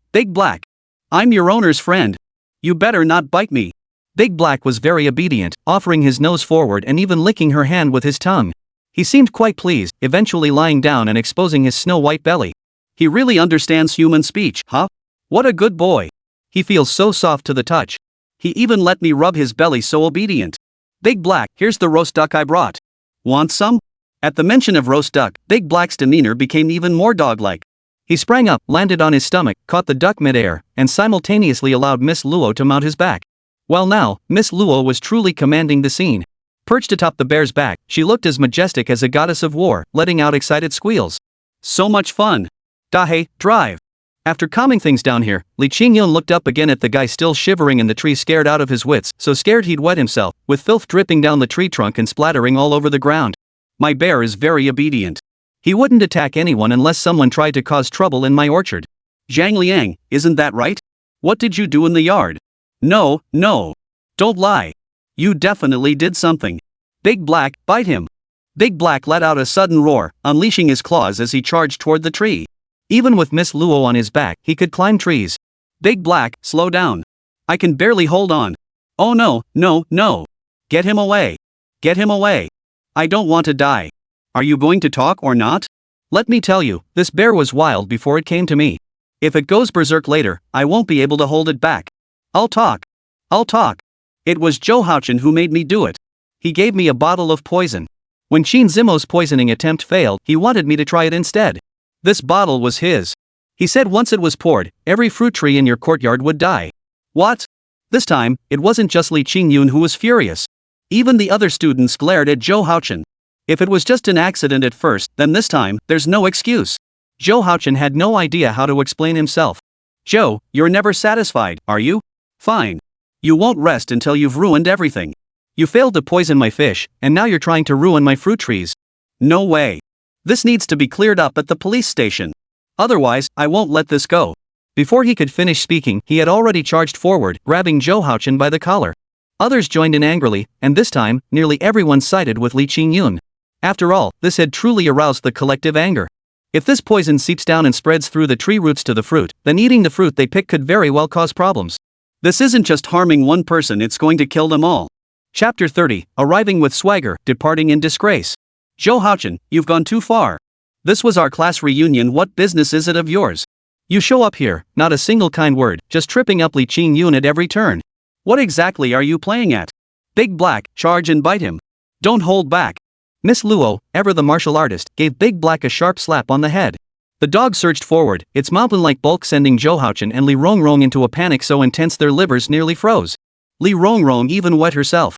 I'm your owner's friend. You better not bite me. Big Black was very obedient, offering his nose forward and even licking her hand with his tongue. He seemed quite pleased, eventually lying down and exposing his snow-white belly. He really understands human speech, huh? What a good boy. He feels so soft to the touch. He even let me rub his belly, so obedient. Big Black, here's the roast duck I brought. Want some? At the mention of roast duck, Big Black's demeanor became even more dog-like. He sprang up, landed on his stomach, caught the duck mid-air, and simultaneously allowed Miss Luo to mount his back. Well now, Miss Luo was truly commanding the scene. Perched atop the bear's back, she looked as majestic as a goddess of war, letting out excited squeals. So much fun. Dahe, drive. After calming things down here, Li Qingyun looked up again at the guy still shivering in the tree, scared out of his wits, so scared he'd wet himself, with filth dripping down the tree trunk and splattering all over the ground. My bear is very obedient. He wouldn't attack anyone unless someone tried to cause trouble in my orchard. Zhang Liang, isn't that right? What did you do in the yard? No. Don't lie. You definitely did something. Big Black, bite him. Big Black let out a sudden roar, unleashing his claws as he charged toward the tree. Even with Miss Luo on his back, he could climb trees. Big Black, slow down. I can barely hold on. Oh no. Get him away. Get him away. I don't want to die. Are you going to talk or not? Let me tell you, this bear was wild before it came to me. If it goes berserk later, I won't be able to hold it back. I'll talk. It was Zhou Haochen who made me do it. He gave me a bottle of poison. When Qin Zimo's poisoning attempt failed, he wanted me to try it instead. This bottle was his. He said once it was poured, every fruit tree in your courtyard would die. What? This time, it wasn't just Li Qingyun who was furious. Even the other students glared at Zhou Haochen. If it was just an accident at first, then this time, there's no excuse. Zhou Haochen had no idea how to explain himself. Zhou, you're never satisfied, are you? Fine. You won't rest until you've ruined everything. You failed to poison my fish, and now you're trying to ruin my fruit trees. No way. This needs to be cleared up at the police station. Otherwise, I won't let this go. Before he could finish speaking, he had already charged forward, grabbing Zhou Haochen by the collar. Others joined in angrily, and this time, nearly everyone sided with Li Qingyun. After all, this had truly aroused the collective anger. If this poison seeps down and spreads through the tree roots to the fruit, then eating the fruit they pick could very well cause problems. This isn't just harming one person, it's going to kill them all. Chapter 30, Arriving with Swagger, Departing in Disgrace. Zhou Haochen, you've gone too far. This was our class reunion, what business is it of yours? You show up here, not a single kind word, just tripping up Li Qingyun at every turn. What exactly are you playing at? Big Black, charge and bite him. Don't hold back. Miss Luo, ever the martial artist, gave Big Black a sharp slap on the head. The dog surged forward, its mountain-like bulk sending Zhou Haochen and Li Rongrong into a panic so intense their livers nearly froze. Li Rongrong even wet herself.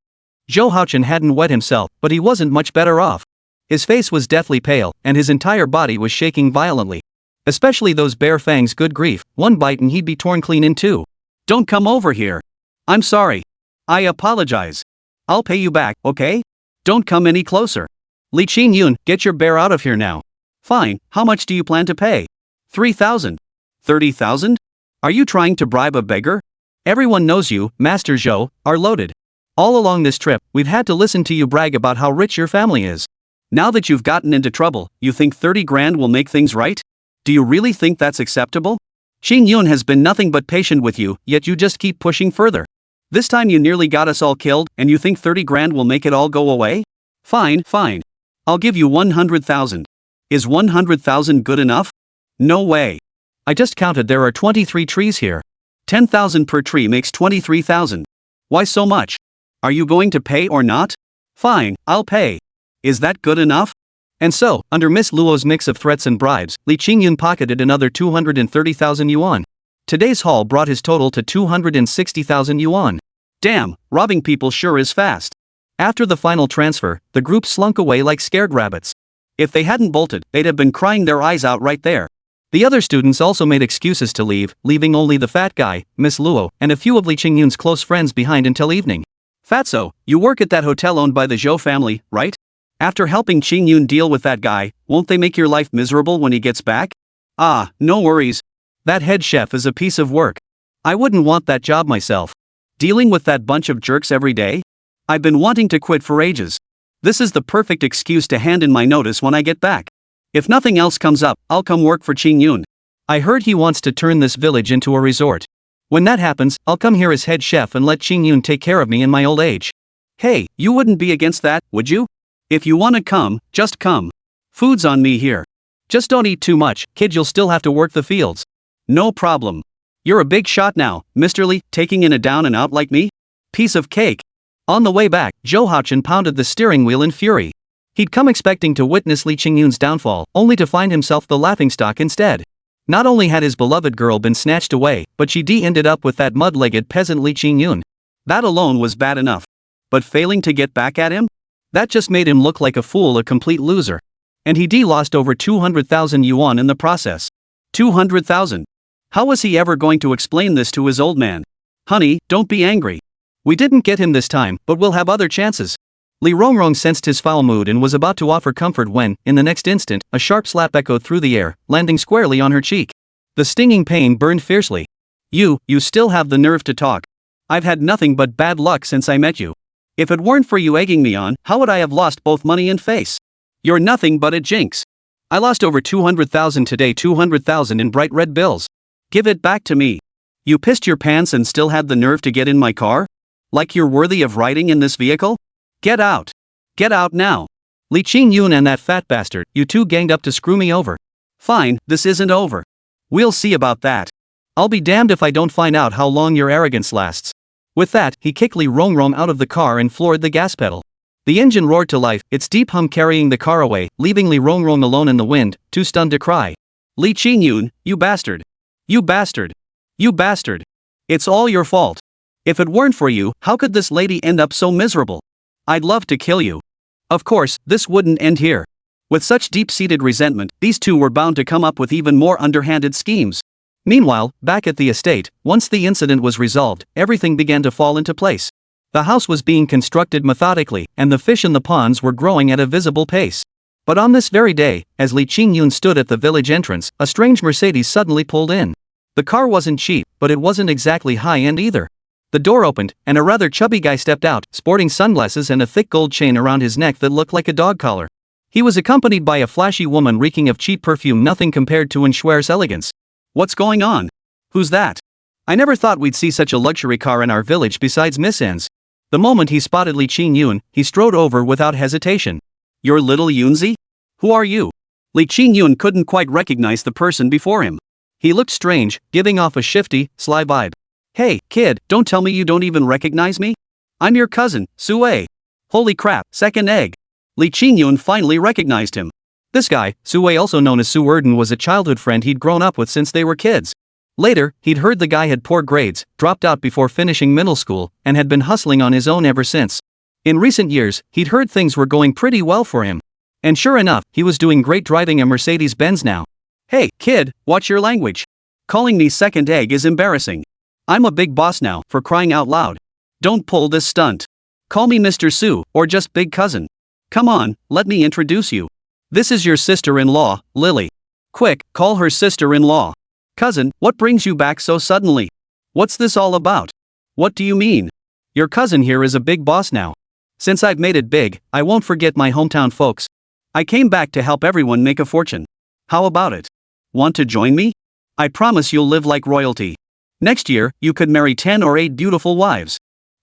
Zhou Haochen hadn't wet himself, but he wasn't much better off. His face was deathly pale, and his entire body was shaking violently. Especially those bare fangs, good grief, one bite and he'd be torn clean in two. Don't come over here. I'm sorry. I apologize. I'll pay you back, okay? Don't come any closer. Li Qingyun, get your bear out of here now. Fine, how much do you plan to pay? 3,000. 30,000? Are you trying to bribe a beggar? Everyone knows you, Master Zhou, are loaded. All along this trip, we've had to listen to you brag about how rich your family is. Now that you've gotten into trouble, you think 30 grand will make things right? Do you really think that's acceptable? Qingyun has been nothing but patient with you, yet you just keep pushing further. This time you nearly got us all killed, and you think 30 grand will make it all go away? Fine, fine. I'll give you 100,000. Is 100,000 good enough? No way. I just counted, there are 23 trees here. 10,000 per tree makes 23,000. Why so much? Are you going to pay or not? Fine, I'll pay. Is that good enough? And so, under Miss Luo's mix of threats and bribes, Li Qingyun pocketed another 230,000 yuan. Today's haul brought his total to 260,000 yuan. Damn, robbing people sure is fast. After the final transfer, the group slunk away like scared rabbits. If they hadn't bolted, they'd have been crying their eyes out right there. The other students also made excuses to leave, leaving only the fat guy, Miss Luo, and a few of Li Qingyun's close friends behind until evening. Fatso, you work at that hotel owned by the Zhou family, right? After helping Qingyun deal with that guy, won't they make your life miserable when he gets back? Ah, no worries. That head chef is a piece of work. I wouldn't want that job myself. Dealing with that bunch of jerks every day? I've been wanting to quit for ages. This is the perfect excuse to hand in my notice when I get back. If nothing else comes up, I'll come work for Qingyun. I heard he wants to turn this village into a resort. When that happens, I'll come here as head chef and let Qingyun take care of me in my old age. Hey, you wouldn't be against that, would you? If you wanna come, just come. Food's on me here. Just don't eat too much, kid, you'll still have to work the fields. No problem. You're a big shot now, Mr. Li, taking in a down and out like me? Piece of cake. On the way back, Zhou Haochen pounded the steering wheel in fury. He'd come expecting to witness Li Qingyun's downfall, only to find himself the laughingstock instead. Not only had his beloved girl been snatched away, but she ended up with that mud-legged peasant Li Qingyun. That alone was bad enough. But failing to get back at him? That just made him look like a fool, a complete loser. And he lost over 200,000 yuan in the process. 200,000. How was he ever going to explain this to his old man? Honey, don't be angry. We didn't get him this time, but we'll have other chances. Li Rongrong sensed his foul mood and was about to offer comfort when, in the next instant, a sharp slap echoed through the air, landing squarely on her cheek. The stinging pain burned fiercely. You still have the nerve to talk. I've had nothing but bad luck since I met you. If it weren't for you egging me on, how would I have lost both money and face? You're nothing but a jinx. I lost over 200,000 today, 200,000 in bright red bills. Give it back to me. You pissed your pants and still had the nerve to get in my car? Like you're worthy of riding in this vehicle? Get out. Get out now. Li Qingyun and that fat bastard, you two ganged up to screw me over. Fine, this isn't over. We'll see about that. I'll be damned if I don't find out how long your arrogance lasts. With that, he kicked Li Rongrong out of the car and floored the gas pedal. The engine roared to life, its deep hum carrying the car away, leaving Li Rongrong alone in the wind, too stunned to cry. Li Qingyun, you bastard. You bastard. You bastard. It's all your fault. If it weren't for you, how could this lady end up so miserable? I'd love to kill you. Of course, this wouldn't end here. With such deep-seated resentment, these two were bound to come up with even more underhanded schemes. Meanwhile, back at the estate, once the incident was resolved, everything began to fall into place. The house was being constructed methodically, and the fish in the ponds were growing at a visible pace. But on this very day, as Li Qingyun stood at the village entrance, a strange Mercedes suddenly pulled in. The car wasn't cheap, but it wasn't exactly high-end either. The door opened, and a rather chubby guy stepped out, sporting sunglasses and a thick gold chain around his neck that looked like a dog collar. He was accompanied by a flashy woman reeking of cheap perfume, nothing compared to Schwer's elegance. What's going on? Who's that? I never thought we'd see such a luxury car in our village besides Miss N's. The moment he spotted Li Qingyun, he strode over without hesitation. You're little Yunzi? Who are you? Li Qingyun couldn't quite recognize the person before him. He looked strange, giving off a shifty, sly vibe. Hey, kid, don't tell me you don't even recognize me? I'm your cousin, Sue. Holy crap, second egg. Li Qingyun finally recognized him. This guy, Sue, also known as Su Erden, was a childhood friend he'd grown up with since they were kids. Later, he'd heard the guy had poor grades, dropped out before finishing middle school, and had been hustling on his own ever since. In recent years, he'd heard things were going pretty well for him. And sure enough, he was doing great driving a Mercedes-Benz now. Hey, kid, watch your language. Calling me second egg is embarrassing. I'm a big boss now, for crying out loud. Don't pull this stunt. Call me Mr. Sue, or just big cousin. Come on, let me introduce you. This is your sister-in-law, Lily. Quick, call her sister-in-law. Cousin, what brings you back so suddenly? What's this all about? What do you mean? Your cousin here is a big boss now. Since I've made it big, I won't forget my hometown folks. I came back to help everyone make a fortune. How about it? Want to join me? I promise you'll live like royalty. Next year, you could marry 10 or 8 beautiful wives.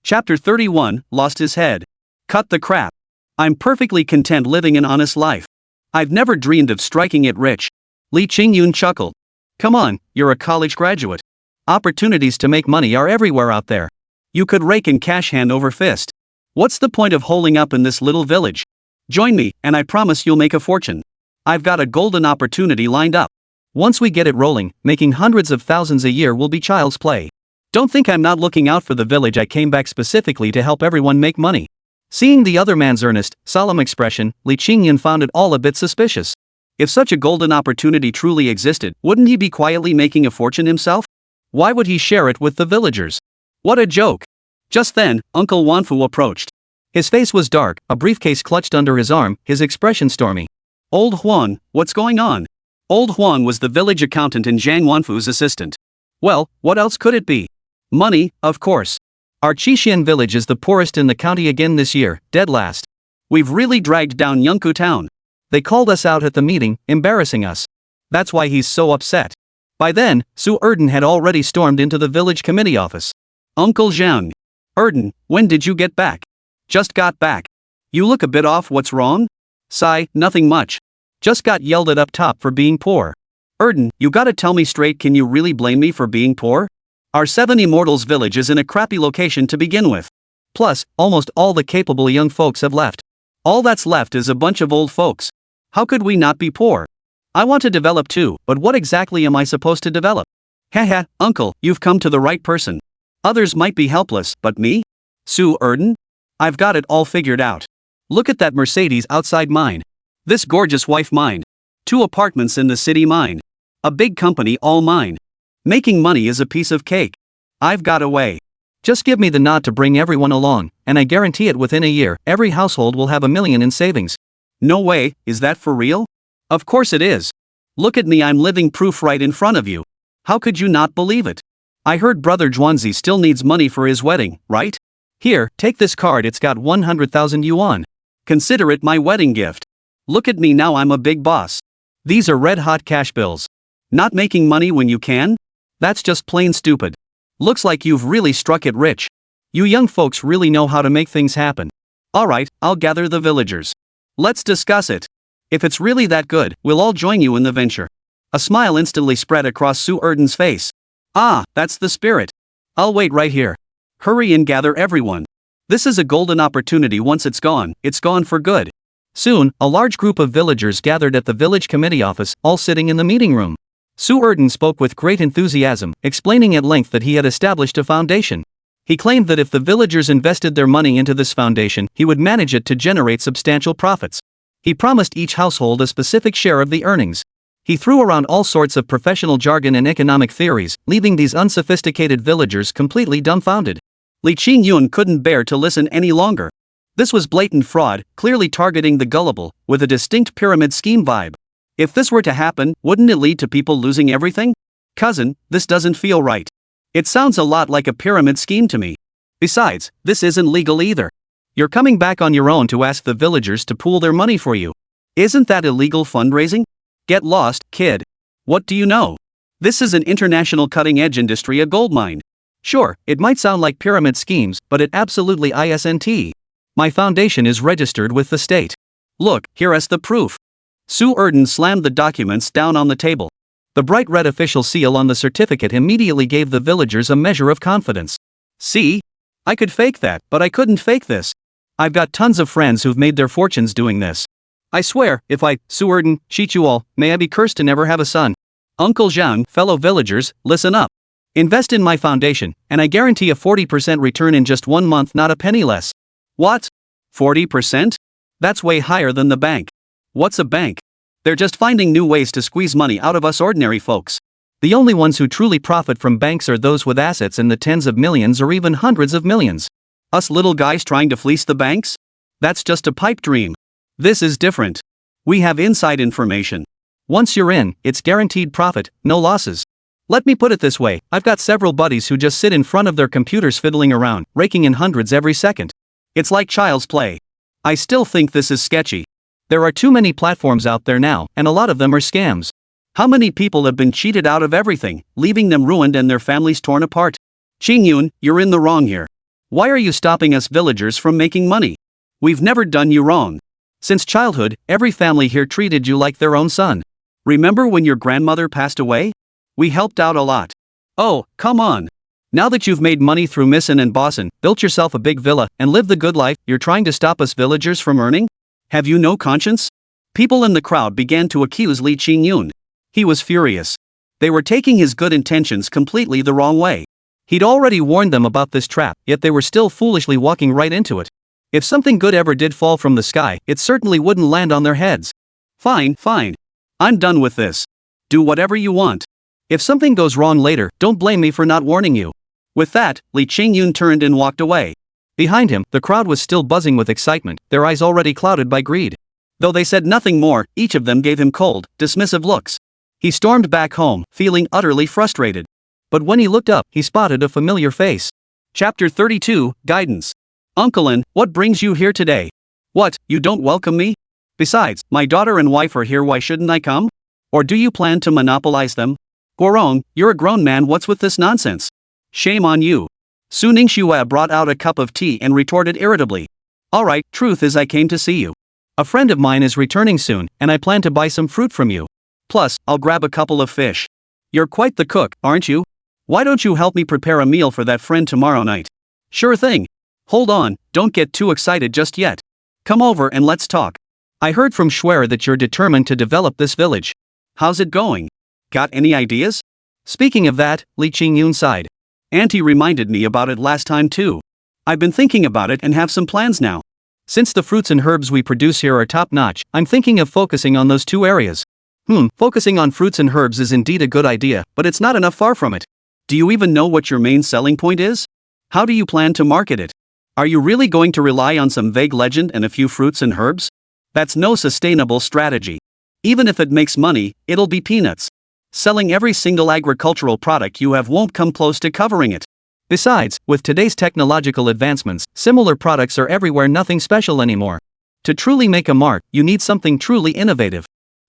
Chapter 31, Lost his head. Cut the crap. I'm perfectly content living an honest life. I've never dreamed of striking it rich. Li Qingyun chuckled. Come on, you're a college graduate. Opportunities to make money are everywhere out there. You could rake in cash hand over fist. What's the point of holding up in this little village? Join me, and I promise you'll make a fortune. I've got a golden opportunity lined up. Once we get it rolling, making hundreds of thousands a year will be child's play. Don't think I'm not looking out for the village. I came back specifically to help everyone make money. Seeing the other man's earnest, solemn expression, Li Qingyun found it all a bit suspicious. If such a golden opportunity truly existed, wouldn't he be quietly making a fortune himself? Why would he share it with the villagers? What a joke! Just then, Uncle Wanfu approached. His face was dark, a briefcase clutched under his arm, his expression stormy. Old Huan, what's going on? Old Huan was the village accountant and Zhang Wanfu's assistant. Well, what else could it be? Money, of course. Our Qixian village is the poorest in the county again this year, dead last. We've really dragged down Yunku town. They called us out at the meeting, embarrassing us. That's why he's so upset. By then, Su Erden had already stormed into the village committee office. Uncle Zhang. Erden, when did you get back? Just got back. You look a bit off, what's wrong? Sigh, nothing much. Just got yelled at up top for being poor. Erden, you gotta tell me straight, can you really blame me for being poor? Our 7 Immortals village is in a crappy location to begin with. Plus, almost all the capable young folks have left. All that's left is a bunch of old folks. How could we not be poor? I want to develop too, but what exactly am I supposed to develop? Haha, uncle, you've come to the right person. Others might be helpless, but me? Su Erden? I've got it all figured out. Look at that Mercedes outside mine. This gorgeous wife mine. 2 apartments in the city mine. A big company all mine. Making money is a piece of cake. I've got a way. Just give me the nod to bring everyone along, and I guarantee it within a year, every household will have $1 million in savings. No way, is that for real? Of course it is. Look at me, I'm living proof right in front of you. How could you not believe it? I heard Brother Zhuanzi still needs money for his wedding, right? Here, take this card, it's got 100,000 yuan. Consider it my wedding gift. Look at me now, I'm a big boss. These are red-hot cash bills. Not making money when you can? That's just plain stupid. Looks like you've really struck it rich. You young folks really know how to make things happen. Alright, I'll gather the villagers. Let's discuss it. If it's really that good, we'll all join you in the venture. A smile instantly spread across Su Erden's face. Ah, that's the spirit. I'll wait right here. Hurry and gather everyone. This is a golden opportunity. Once it's gone for good. Soon, a large group of villagers gathered at the village committee office, all sitting in the meeting room. Su Erden spoke with great enthusiasm, explaining at length that he had established a foundation. He claimed that if the villagers invested their money into this foundation, he would manage it to generate substantial profits. He promised each household a specific share of the earnings. He threw around all sorts of professional jargon and economic theories, leaving these unsophisticated villagers completely dumbfounded. Li Qingyun couldn't bear to listen any longer. This was blatant fraud, clearly targeting the gullible, with a distinct pyramid scheme vibe. If this were to happen, wouldn't it lead to people losing everything? Cousin, this doesn't feel right. It sounds a lot like a pyramid scheme to me. Besides, this isn't legal either. You're coming back on your own to ask the villagers to pool their money for you. Isn't that illegal fundraising? Get lost, kid. What do you know? This is an international cutting-edge industry, a gold mine. Sure, it might sound like pyramid schemes, but it absolutely isn't. My foundation is registered with the state. Look, here is the proof. Su Erden slammed the documents down on the table. The bright red official seal on the certificate immediately gave the villagers a measure of confidence. See? I could fake that, but I couldn't fake this. I've got tons of friends who've made their fortunes doing this. I swear, if I, Su Erden, cheat you all, may I be cursed to never have a son. Uncle Zhang, fellow villagers, listen up. Invest in my foundation, and I guarantee a 40% return in just 1 month, not a penny less. What? 40%? That's way higher than the bank. What's a bank? They're just finding new ways to squeeze money out of us ordinary folks. The only ones who truly profit from banks are those with assets in the tens of millions or even hundreds of millions. Us little guys trying to fleece the banks? That's just a pipe dream. This is different. We have inside information. Once you're in, it's guaranteed profit, no losses. Let me put it this way, I've got several buddies who just sit in front of their computers fiddling around, raking in hundreds every second. It's like child's play. I still think this is sketchy. There are too many platforms out there now, and a lot of them are scams. How many people have been cheated out of everything, leaving them ruined and their families torn apart? Qingyun, you're in the wrong here. Why are you stopping us villagers from making money? We've never done you wrong. Since childhood, every family here treated you like their own son. Remember when your grandmother passed away? We helped out a lot. Oh, come on. Now that you've made money through Missin and Bossin, built yourself a big villa, and lived the good life, you're trying to stop us villagers from earning? Have you no conscience? People in the crowd began to accuse Li Qingyun. He was furious. They were taking his good intentions completely the wrong way. He'd already warned them about this trap, yet they were still foolishly walking right into it. If something good ever did fall from the sky, it certainly wouldn't land on their heads. Fine. I'm done with this. Do whatever you want. If something goes wrong later, don't blame me for not warning you. With that, Li Qingyun turned and walked away. Behind him, the crowd was still buzzing with excitement, their eyes already clouded by greed. Though they said nothing more, each of them gave him cold, dismissive looks. He stormed back home, feeling utterly frustrated. But when he looked up, he spotted a familiar face. Chapter 32, Guidance. Uncle, what brings you here today? What, you don't welcome me? Besides, my daughter and wife are here, why shouldn't I come? Or do you plan to monopolize them? Guorong, you're a grown man, what's with this nonsense? Shame on you. Su Ningxue brought out a cup of tea and retorted irritably. Alright, truth is I came to see you. A friend of mine is returning soon, and I plan to buy some fruit from you. Plus, I'll grab a couple of fish. You're quite the cook, aren't you? Why don't you help me prepare a meal for that friend tomorrow night? Sure thing. Hold on, don't get too excited just yet. Come over and let's talk. I heard from Schwer that you're determined to develop this village. How's it going? Got any ideas? Speaking of that, Li Qingyun sighed. Auntie reminded me about it last time too. I've been thinking about it and have some plans now. Since the fruits and herbs we produce here are top-notch, I'm thinking of focusing on those two areas. Focusing on fruits and herbs is indeed a good idea, but it's not enough, far from it. Do you even know what your main selling point is? How do you plan to market it? Are you really going to rely on some vague legend and a few fruits and herbs? That's no sustainable strategy. Even if it makes money, it'll be peanuts. Selling every single agricultural product you have won't come close to covering it. Besides, with today's technological advancements, similar products are everywhere, nothing special anymore. To truly make a mark, you need something truly innovative.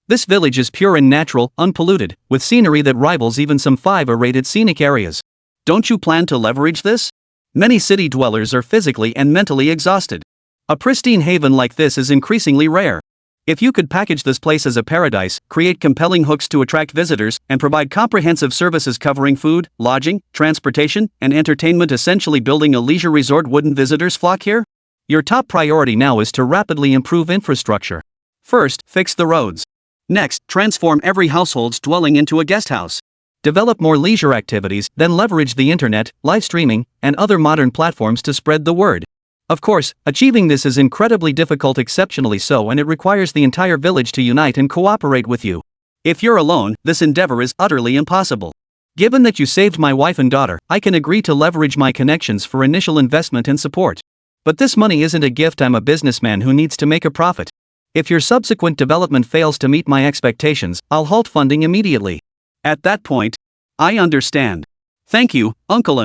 This village is pure and natural, unpolluted, with scenery that rivals even some 5-rated scenic areas. Don't you plan to leverage this? Many city dwellers are physically and mentally exhausted. A pristine haven like this is increasingly rare. If you could package this place as a paradise, create compelling hooks to attract visitors, and provide comprehensive services covering food, lodging, transportation, and entertainment, essentially building a leisure resort, wouldn't visitors flock here? Your top priority now is to rapidly improve infrastructure. First, fix the roads. Next, transform every household's dwelling into a guest house. Develop more leisure activities, then leverage the internet, live streaming, and other modern platforms to spread the word. Of course, achieving this is incredibly difficult, exceptionally so, and it requires the entire village to unite and cooperate with you. If you're alone, this endeavor is utterly impossible. Given that you saved my wife and daughter, I can agree to leverage my connections for initial investment and support. But this money isn't a gift, I'm a businessman who needs to make a profit. If your subsequent development fails to meet my expectations, I'll halt funding immediately. At that point, I understand. Thank you, Uncle.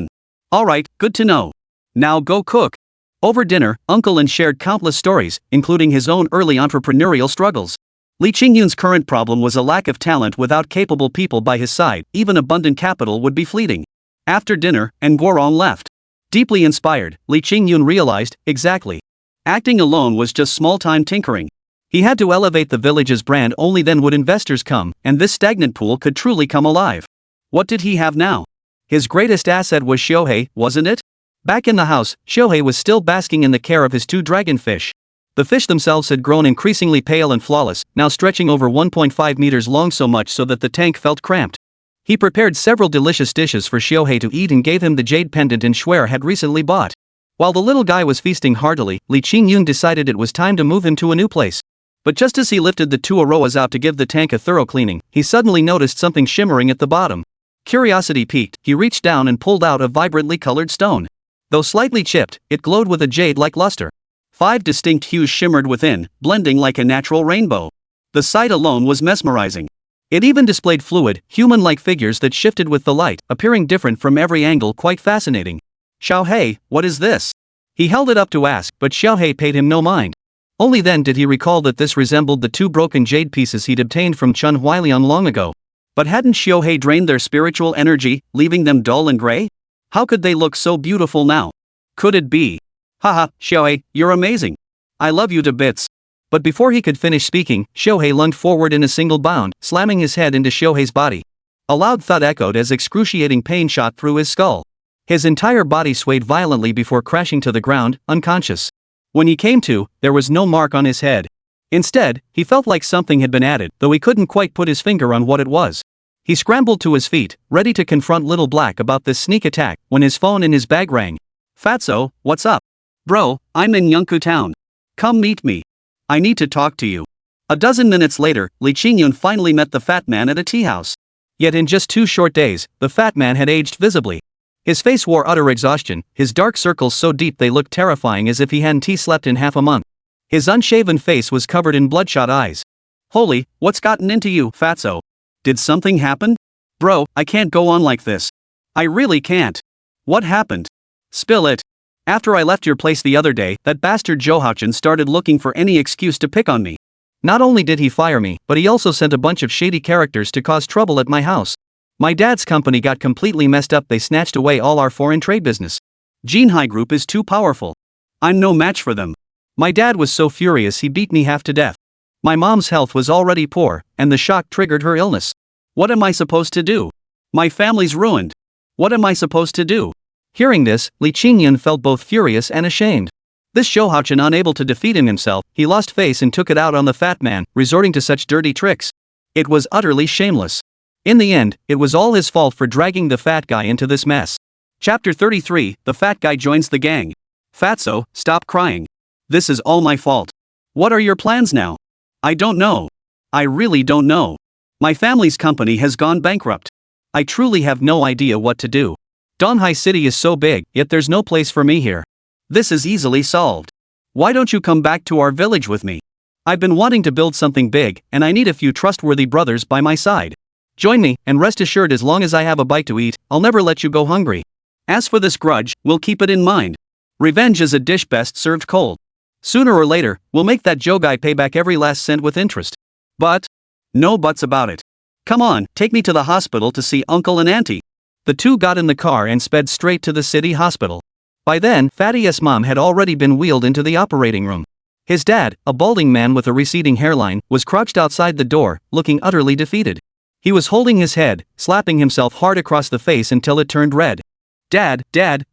Alright, good to know. Now go cook. Over dinner, Uncle shared countless stories, including his own early entrepreneurial struggles. Li Qingyun's current problem was a lack of talent. Without capable people by his side, even abundant capital would be fleeting. After dinner, Guorong left. Deeply inspired, Li Qingyun realized, exactly. Acting alone was just small-time tinkering. He had to elevate the village's brand, only then would investors come, and this stagnant pool could truly come alive. What did he have now? His greatest asset was Shohei, wasn't it? Back in the house, Shohei was still basking in the care of his 2 dragonfish. The fish themselves had grown increasingly pale and flawless, now stretching over 1.5 meters long, so much so that the tank felt cramped. He prepared several delicious dishes for Shohei to eat and gave him the jade pendant Schwer had recently bought. While the little guy was feasting heartily, Li Qingyun decided it was time to move him to a new place. But just as he lifted the two Aroas out to give the tank a thorough cleaning, he suddenly noticed something shimmering at the bottom. Curiosity piqued, he reached down and pulled out a vibrantly colored stone. Though slightly chipped, it glowed with a jade-like luster. 5 distinct hues shimmered within, blending like a natural rainbow. The sight alone was mesmerizing. It even displayed fluid, human-like figures that shifted with the light, appearing different from every angle, quite fascinating. "Xiaohei, what is this?" He held it up to ask, but Xiaohei paid him no mind. Only then did he recall that this resembled the 2 broken jade pieces he'd obtained from Chun Huilian long ago. But hadn't Xiaohei drained their spiritual energy, leaving them dull and gray? How could they look so beautiful now? Could it be? "Haha, Xiaohei, you're amazing. I love you to bits." But before he could finish speaking, Xiaohei lunged forward in a single bound, slamming his head into Xiaohei's body. A loud thud echoed as excruciating pain shot through his skull. His entire body swayed violently before crashing to the ground, unconscious. When he came to, there was no mark on his head. Instead, he felt like something had been added, though he couldn't quite put his finger on what it was. He scrambled to his feet, ready to confront Little Black about this sneak attack, when his phone in his bag rang. "Fatso, what's up?" "Bro, I'm in Yunku Town. Come meet me. I need to talk to you." A dozen minutes later, Li Qingyun finally met the fat man at a tea house. Yet in just 2 short days, the fat man had aged visibly. His face wore utter exhaustion, his dark circles so deep they looked terrifying, as if he hadn't slept in half a month. His unshaven face was covered in bloodshot eyes. "Holy, what's gotten into you, Fatso? Did something happen? Bro, I can't go on like this. I really can't. What happened? Spill it. After I left your place the other day, that bastard Zhou started looking for any excuse to pick on me. Not only did he fire me, but he also sent a bunch of shady characters to cause trouble at my house. My dad's company got completely messed up, they snatched away all our foreign trade business. Jinhai Group is too powerful. I'm no match for them. My dad was so furious he beat me half to death. My mom's health was already poor, and the shock triggered her illness. What am I supposed to do? My family's ruined. What am I supposed to do?" Hearing this, Li Qingyun felt both furious and ashamed. This Zhou, unable to defeat him himself, he lost face and took it out on the fat man, resorting to such dirty tricks. It was utterly shameless. In the end, it was all his fault for dragging the fat guy into this mess. Chapter 33, The Fat Guy Joins the Gang. "Fatso, stop crying. This is all my fault. What are your plans now?" "I don't know. I really don't know. My family's company has gone bankrupt. I truly have no idea what to do. Donghai City is so big, yet there's no place for me here. This is easily solved. Why don't you come back to our village with me? I've been wanting to build something big, and I need a few trustworthy brothers by my side. Join me, and rest assured, as long as I have a bite to eat, I'll never let you go hungry. As for this grudge, we'll keep it in mind. Revenge is a dish best served cold. Sooner or later, we'll make that Joe guy pay back every last cent with interest. But, no buts about it. Come on, take me to the hospital to see Uncle and Auntie." The two got in the car and sped straight to the city hospital. By then, Fatty's mom had already been wheeled into the operating room. His dad, a balding man with a receding hairline, was crouched outside the door, looking utterly defeated. He was holding his head, slapping himself hard across the face until it turned red. Dad,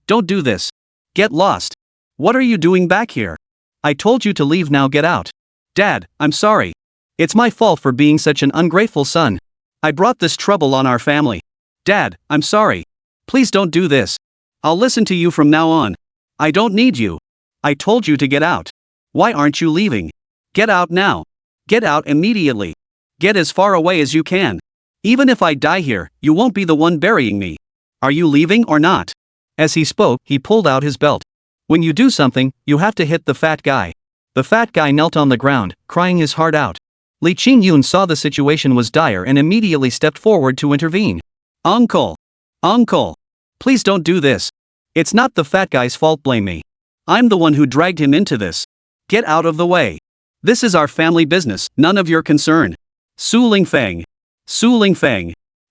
don't do this. Get lost. What are you doing back here? I told you to leave, now get out. Dad, I'm sorry. It's my fault for being such an ungrateful son. I brought this trouble on our family. Dad, I'm sorry. Please don't do this. I'll listen to you from now on. I don't need you. I told you to get out. Why aren't you leaving? Get out now. Get out immediately. Get as far away as you can. Even if I die here, you won't be the one burying me. Are you leaving or not? As he spoke, he pulled out his belt. When you do something, you have to hit the fat guy. The fat guy knelt on the ground, crying his heart out. Li Qingyun saw the situation was dire and immediately stepped forward to intervene. Uncle! Please don't do this. It's not the fat guy's fault, blame me. I'm the one who dragged him into this. Get out of the way. This is our family business, none of your concern. Su Lingfeng.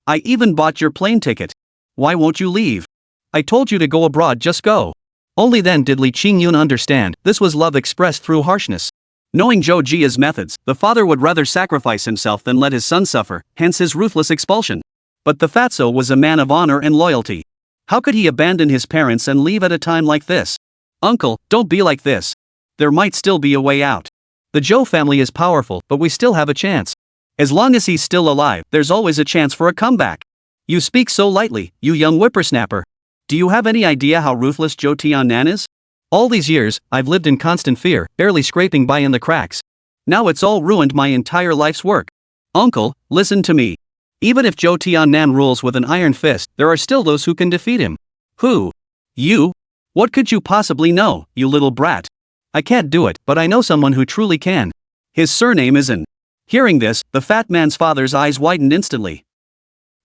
I even bought your plane ticket. Why won't you leave? I told you to go abroad, just go. Only then did Li Qingyun understand this was love expressed through harshness. Knowing Zhou Jia's methods, the father would rather sacrifice himself than let his son suffer, hence his ruthless expulsion. But the fatso was a man of honor and loyalty. How could he abandon his parents and leave at a time like this? Uncle, don't be like this. There might still be a way out. The Zhou family is powerful, but we still have a chance. As long as he's still alive, there's always a chance for a comeback. You speak so lightly, you young whippersnapper. Do you have any idea how ruthless Zhou Tianan is? All these years, I've lived in constant fear, barely scraping by in the cracks. Now it's all ruined my entire life's work. Uncle, listen to me. Even if Zhou Tiannan rules with an iron fist, there are still those who can defeat him. Who? You? What could you possibly know, you little brat? I can't do it, but I know someone who truly can. His surname is An. Hearing this, the fat man's father's eyes widened instantly.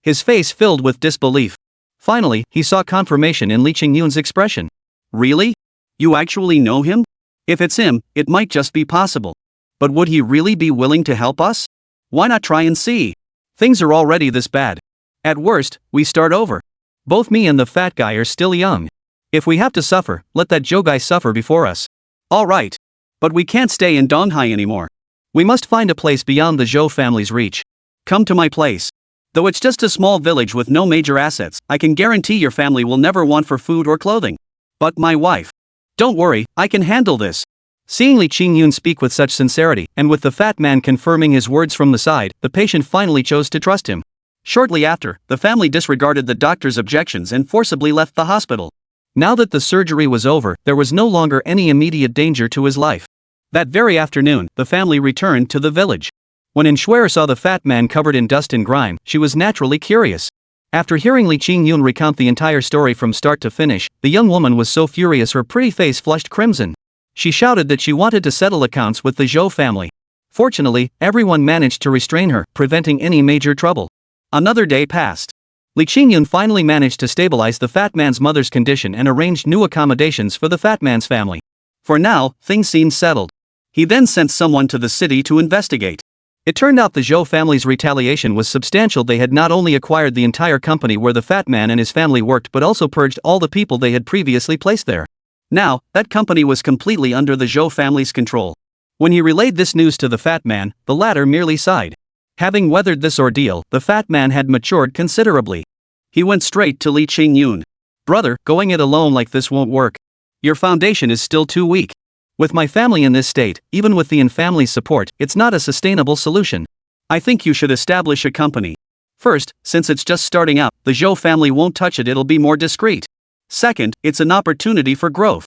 His face filled with disbelief. Finally, he saw confirmation in Li Qingyun's expression. Really? You actually know him? If it's him, it might just be possible. But would he really be willing to help us? Why not try and see? Things are already this bad. At worst, we start over. Both me and the fat guy are still young. If we have to suffer, let that Zhou guy suffer before us. Alright. But we can't stay in Donghai anymore. We must find a place beyond the Zhou family's reach. Come to my place. Though it's just a small village with no major assets, I can guarantee your family will never want for food or clothing. But my wife. Don't worry, I can handle this. Seeing Li Qingyun speak with such sincerity, and with the fat man confirming his words from the side, the patient finally chose to trust him. Shortly after, the family disregarded the doctor's objections and forcibly left the hospital. Now that the surgery was over, there was no longer any immediate danger to his life. That very afternoon, the family returned to the village. When Shuer saw the fat man covered in dust and grime, she was naturally curious. After hearing Li Qingyun recount the entire story from start to finish, the young woman was so furious her pretty face flushed crimson. She shouted that she wanted to settle accounts with the Zhou family. Fortunately, everyone managed to restrain her, preventing any major trouble. Another day passed. Li Qingyun finally managed to stabilize the fat man's mother's condition and arranged new accommodations for the fat man's family. For now, things seemed settled. He then sent someone to the city to investigate. It turned out the Zhou family's retaliation was substantial. They had not only acquired the entire company where the fat man and his family worked but also purged all the people they had previously placed there. Now, that company was completely under the Zhou family's control. When he relayed this news to the fat man, the latter merely sighed. Having weathered this ordeal, the fat man had matured considerably. He went straight to Li Qingyun. Brother, going it alone like this won't work. Your foundation is still too weak. With my family in this state, even with the in-family's support, it's not a sustainable solution. I think you should establish a company. First, since it's just starting up, the Zhou family won't touch it, it'll be more discreet. Second, it's an opportunity for growth.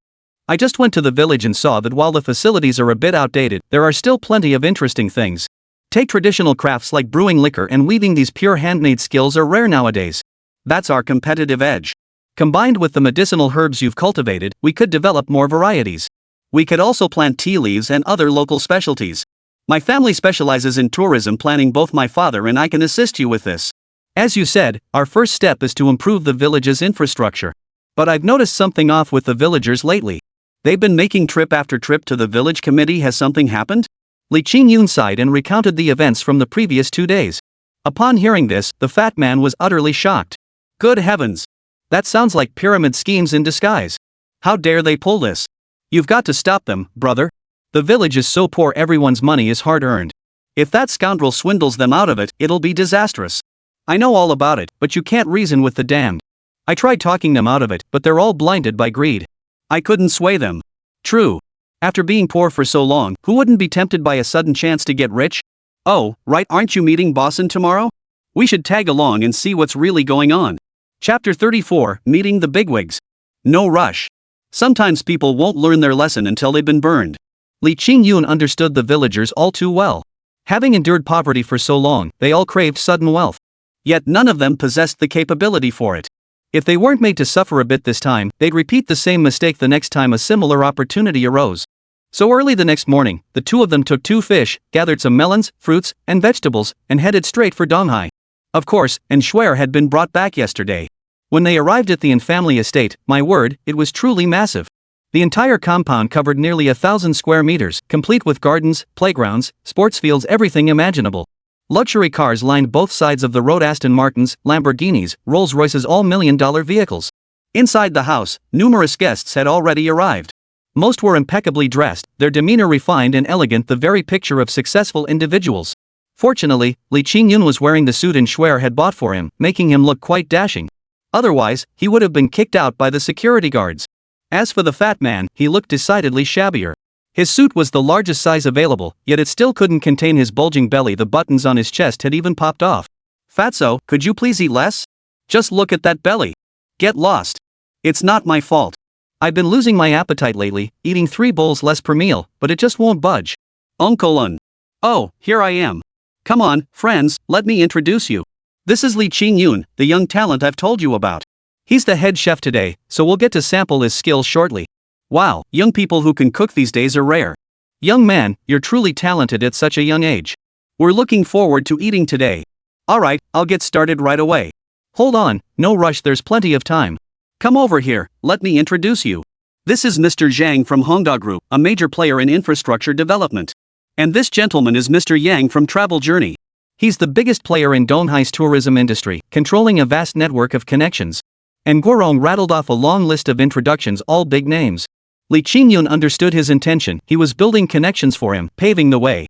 I just went to the village and saw that while the facilities are a bit outdated, there are still plenty of interesting things. Take traditional crafts like brewing liquor and weaving. These pure handmade skills are rare nowadays. That's our competitive edge. Combined with the medicinal herbs you've cultivated, we could develop more varieties. We could also plant tea leaves and other local specialties. My family specializes in tourism planning. Both my father and I can assist you with this. As you said, our first step is to improve the village's infrastructure. But I've noticed something off with the villagers lately. They've been making trip after trip to the village committee. Has something happened? Li Qingyun sighed and recounted the events from the previous 2 days. Upon hearing this, the fat man was utterly shocked. Good heavens! That sounds like pyramid schemes in disguise. How dare they pull this? You've got to stop them, brother. The village is so poor, everyone's money is hard-earned. If that scoundrel swindles them out of it, it'll be disastrous. I know all about it, but you can't reason with the damned. I tried talking them out of it, but they're all blinded by greed. I couldn't sway them. True. After being poor for so long, who wouldn't be tempted by a sudden chance to get rich? Oh, right, aren't you meeting Boston tomorrow? We should tag along and see what's really going on. Chapter 34, Meeting the Bigwigs. No rush. Sometimes people won't learn their lesson until they've been burned. Li Qingyun understood the villagers all too well. Having endured poverty for so long, they all craved sudden wealth. Yet none of them possessed the capability for it. If they weren't made to suffer a bit this time, they'd repeat the same mistake the next time a similar opportunity arose. So early the next morning, the two of them took 2 fish, gathered some melons, fruits, and vegetables, and headed straight for Donghai. Of course, Shuer had been brought back yesterday. When they arrived at the in-family estate, my word, it was truly massive. The entire compound covered nearly 1,000 square meters, complete with gardens, playgrounds, sports fields, everything imaginable. Luxury cars lined both sides of the road: Aston Martins, Lamborghinis, Rolls-Royces, all million-dollar vehicles. Inside the house, numerous guests had already arrived. Most were impeccably dressed, their demeanor refined and elegant, the very picture of successful individuals. Fortunately, Li Qingyun was wearing the suit Shuer had bought for him, making him look quite dashing. Otherwise, he would have been kicked out by the security guards. As for the fat man, he looked decidedly shabbier. His suit was the largest size available, yet it still couldn't contain his bulging belly. The buttons on his chest had even popped off. Fatso, could you please eat less? Just look at that belly. Get lost. It's not my fault. I've been losing my appetite lately, eating 3 bowls less per meal, but it just won't budge. Uncle Un. Oh, here I am. Come on, friends, let me introduce you. This is Li Qingyun, the young talent I've told you about. He's the head chef today, so we'll get to sample his skills shortly. Wow, young people who can cook these days are rare. Young man, you're truly talented at such a young age. We're looking forward to eating today. Alright, I'll get started right away. Hold on, no rush, there's plenty of time. Come over here, let me introduce you. This is Mr. Zhang from Hongda Group, a major player in infrastructure development. And this gentleman is Mr. Yang from Travel Journey. He's the biggest player in Donghai's tourism industry, controlling a vast network of connections. And Guorong rattled off a long list of introductions, all big names. Li Qingyun understood his intention, he was building connections for him, paving the way.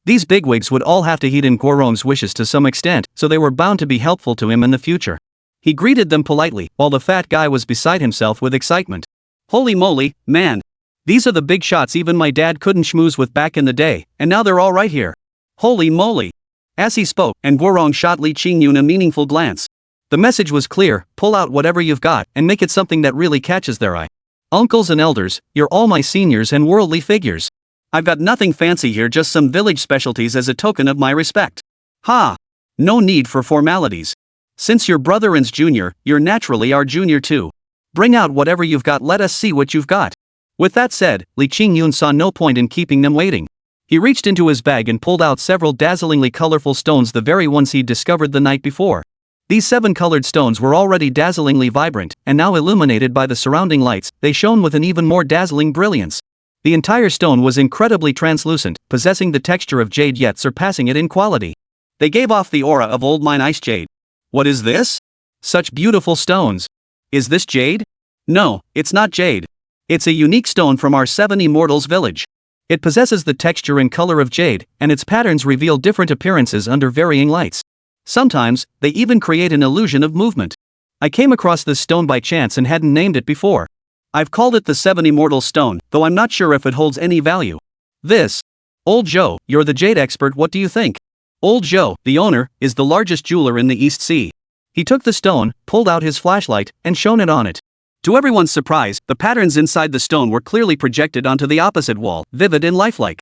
These bigwigs would all have to heed in Guorong's wishes to some extent, so they were bound to be helpful to him in the future. He greeted them politely, while the fat guy was beside himself with excitement. Holy moly, man! These are the big shots even my dad couldn't schmooze with back in the day, and now they're all right here. Holy moly! As he spoke, and Guorong shot Li Qingyun a meaningful glance. The message was clear: pull out whatever you've got, and make it something that really catches their eye. Uncles and elders, you're all my seniors and worldly figures. I've got nothing fancy here, just some village specialties as a token of my respect. Ha! No need for formalities. Since you're brother and's junior, you're naturally our junior too. Bring out whatever you've got, let us see what you've got. With that said, Li Qingyun saw no point in keeping them waiting. He reached into his bag and pulled out several dazzlingly colorful stones, the very ones he'd discovered the night before. These 7 colored stones were already dazzlingly vibrant, and now illuminated by the surrounding lights, they shone with an even more dazzling brilliance. The entire stone was incredibly translucent, possessing the texture of jade yet surpassing it in quality. They gave off the aura of old mine ice jade. What is this? Such beautiful stones. Is this jade? No, it's not jade. It's a unique stone from our 7 Immortals village. It possesses the texture and color of jade, and its patterns reveal different appearances under varying lights. Sometimes, they even create an illusion of movement. I came across this stone by chance and hadn't named it before. I've called it the 7 Immortals stone, though I'm not sure if it holds any value. This. Old Joe, you're the jade expert, what do you think? Old Joe, the owner, is the largest jeweler in the East Sea. He took the stone, pulled out his flashlight, and shone it on it. To everyone's surprise, the patterns inside the stone were clearly projected onto the opposite wall, vivid and lifelike.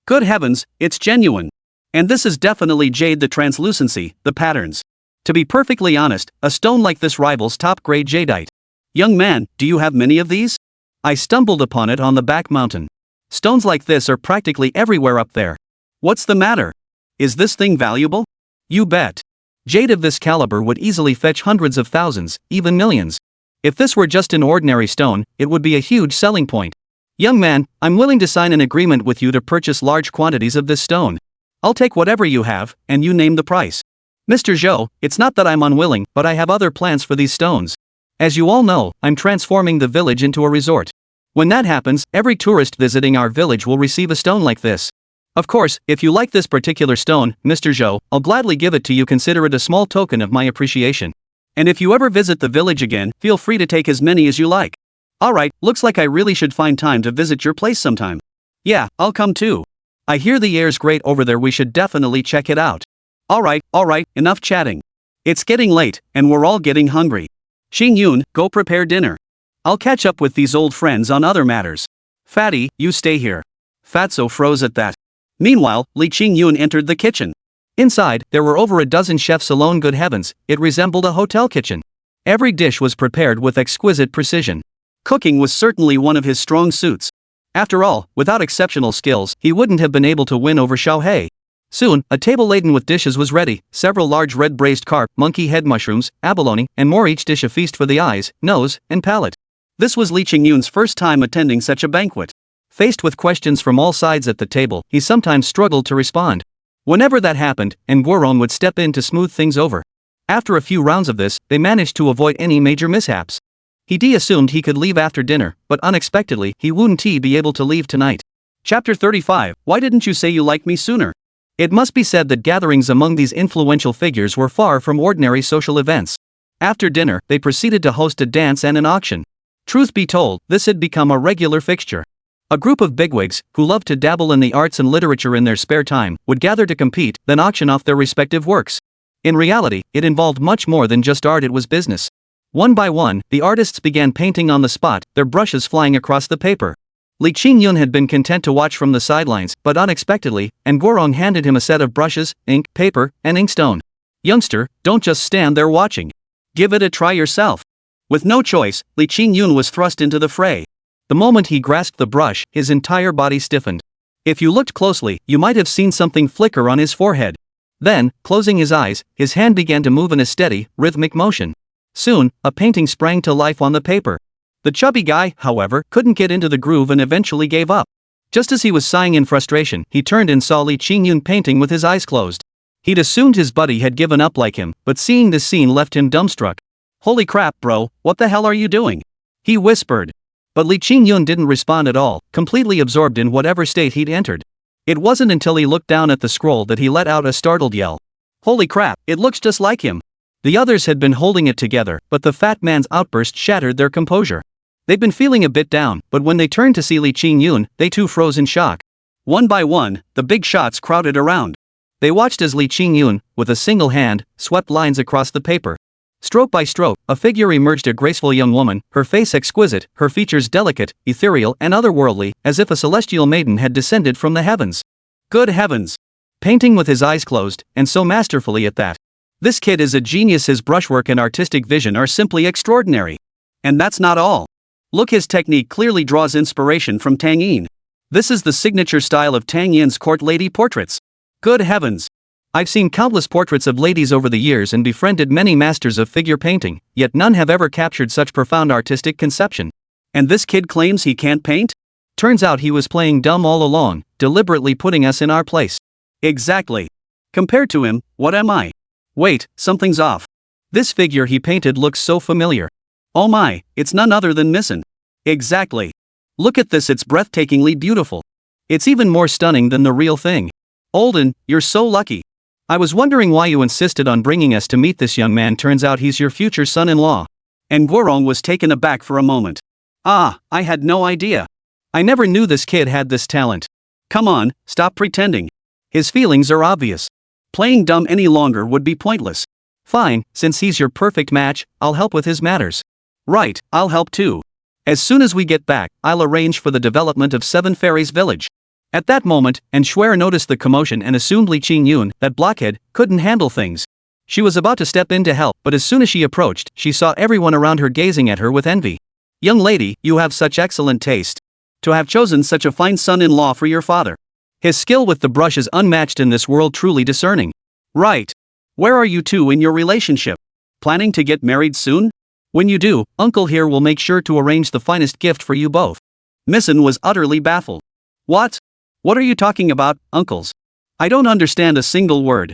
Good heavens, it's genuine. And this is definitely jade, the translucency, the patterns. To be perfectly honest, a stone like this rivals top-grade jadeite. Young man, do you have many of these? I stumbled upon it on the back mountain. Stones like this are practically everywhere up there. What's the matter? Is this thing valuable? You bet. Jade of this caliber would easily fetch hundreds of thousands, even millions. If this were just an ordinary stone, it would be a huge selling point. Young man, I'm willing to sign an agreement with you to purchase large quantities of this stone. I'll take whatever you have, and you name the price. Mr. Zhou, it's not that I'm unwilling, but I have other plans for these stones. As you all know, I'm transforming the village into a resort. When that happens, every tourist visiting our village will receive a stone like this. Of course, if you like this particular stone, Mr. Zhou, I'll gladly give it to you, consider it a small token of my appreciation. And if you ever visit the village again, feel free to take as many as you like. Alright, looks like I really should find time to visit your place sometime. Yeah, I'll come too. I hear the air's great over there, we should definitely check it out. Alright, enough chatting. It's getting late, and we're all getting hungry. Qingyun, go prepare dinner. I'll catch up with these old friends on other matters. Fatty, you stay here. Fatso froze at that. Meanwhile, Li Qingyun entered the kitchen. Inside, there were over a dozen chefs alone. Good heavens, it resembled a hotel kitchen. Every dish was prepared with exquisite precision. Cooking was certainly one of his strong suits. After all, without exceptional skills, he wouldn't have been able to win over Xiao He. Soon, a table laden with dishes was ready, several large red braised carp, monkey head mushrooms, abalone, and more, each dish a feast for the eyes, nose, and palate. This was Li Qingyun's first time attending such a banquet. Faced with questions from all sides at the table, he sometimes struggled to respond. Whenever that happened, and Guorong would step in to smooth things over. After a few rounds of this, they managed to avoid any major mishaps. He assumed he could leave after dinner, but unexpectedly, he wouldn't be able to leave tonight. Chapter 35, Why didn't you say you liked me sooner? It must be said that gatherings among these influential figures were far from ordinary social events. After dinner, they proceeded to host a dance and an auction. Truth be told, this had become a regular fixture. A group of bigwigs, who loved to dabble in the arts and literature in their spare time, would gather to compete, then auction off their respective works. In reality, it involved much more than just art, it was business. One by one, the artists began painting on the spot, their brushes flying across the paper. Li Qingyun had been content to watch from the sidelines, but unexpectedly, Nguorong handed him a set of brushes, ink, paper, and inkstone. Youngster, don't just stand there watching. Give it a try yourself. With no choice, Li Qingyun was thrust into the fray. The moment he grasped the brush, his entire body stiffened. If you looked closely, you might have seen something flicker on his forehead. Then, closing his eyes, his hand began to move in a steady, rhythmic motion. Soon, a painting sprang to life on the paper. The chubby guy, however, couldn't get into the groove and eventually gave up. Just as he was sighing in frustration, he turned and saw Li Qingyun painting with his eyes closed. He'd assumed his buddy had given up like him, but seeing this scene left him dumbstruck. "Holy crap, bro, what the hell are you doing?" he whispered. But Li Qingyun didn't respond at all, completely absorbed in whatever state he'd entered. It wasn't until he looked down at the scroll that he let out a startled yell. "Holy crap, it looks just like him." The others had been holding it together, but the fat man's outburst shattered their composure. They'd been feeling a bit down, but when they turned to see Li Qingyun, they too froze in shock. One by one, the big shots crowded around. They watched as Li Qingyun, with a single hand, swept lines across the paper. Stroke by stroke, a figure emerged, a graceful young woman, her face exquisite, her features delicate, ethereal and otherworldly, as if a celestial maiden had descended from the heavens. Good heavens! Painting with his eyes closed, and so masterfully at that. This kid is a genius. His brushwork and artistic vision are simply extraordinary. And that's not all. Look, his technique clearly draws inspiration from Tang Yin. This is the signature style of Tang Yin's court lady portraits. Good heavens! I've seen countless portraits of ladies over the years and befriended many masters of figure painting, yet none have ever captured such profound artistic conception. And this kid claims he can't paint? Turns out he was playing dumb all along, deliberately putting us in our place. Exactly. Compared to him, what am I? Wait, something's off. This figure he painted looks so familiar. Oh my, it's none other than Missen. Exactly. Look at this, it's breathtakingly beautiful. It's even more stunning than the real thing. Olden, you're so lucky. I was wondering why you insisted on bringing us to meet this young man. Turns out he's your future son-in-law. And Nguorong was taken aback for a moment. Ah, I had no idea. I never knew this kid had this talent. Come on, stop pretending. His feelings are obvious. Playing dumb any longer would be pointless. Fine, since he's your perfect match, I'll help with his matters. Right, I'll help too. As soon as we get back, I'll arrange for the development of 7 Fairies Village. At that moment, Shuer noticed the commotion and assumed Li Qingyun, that blockhead, couldn't handle things. She was about to step in to help, but as soon as she approached, she saw everyone around her gazing at her with envy. "Young lady, you have such excellent taste. To have chosen such a fine son-in-law for your father. His skill with the brush is unmatched in this world, truly discerning. Right. Where are you two in your relationship? Planning to get married soon? When you do, Uncle here will make sure to arrange the finest gift for you both." Missen was utterly baffled. What? What are you talking about, uncles? I don't understand a single word.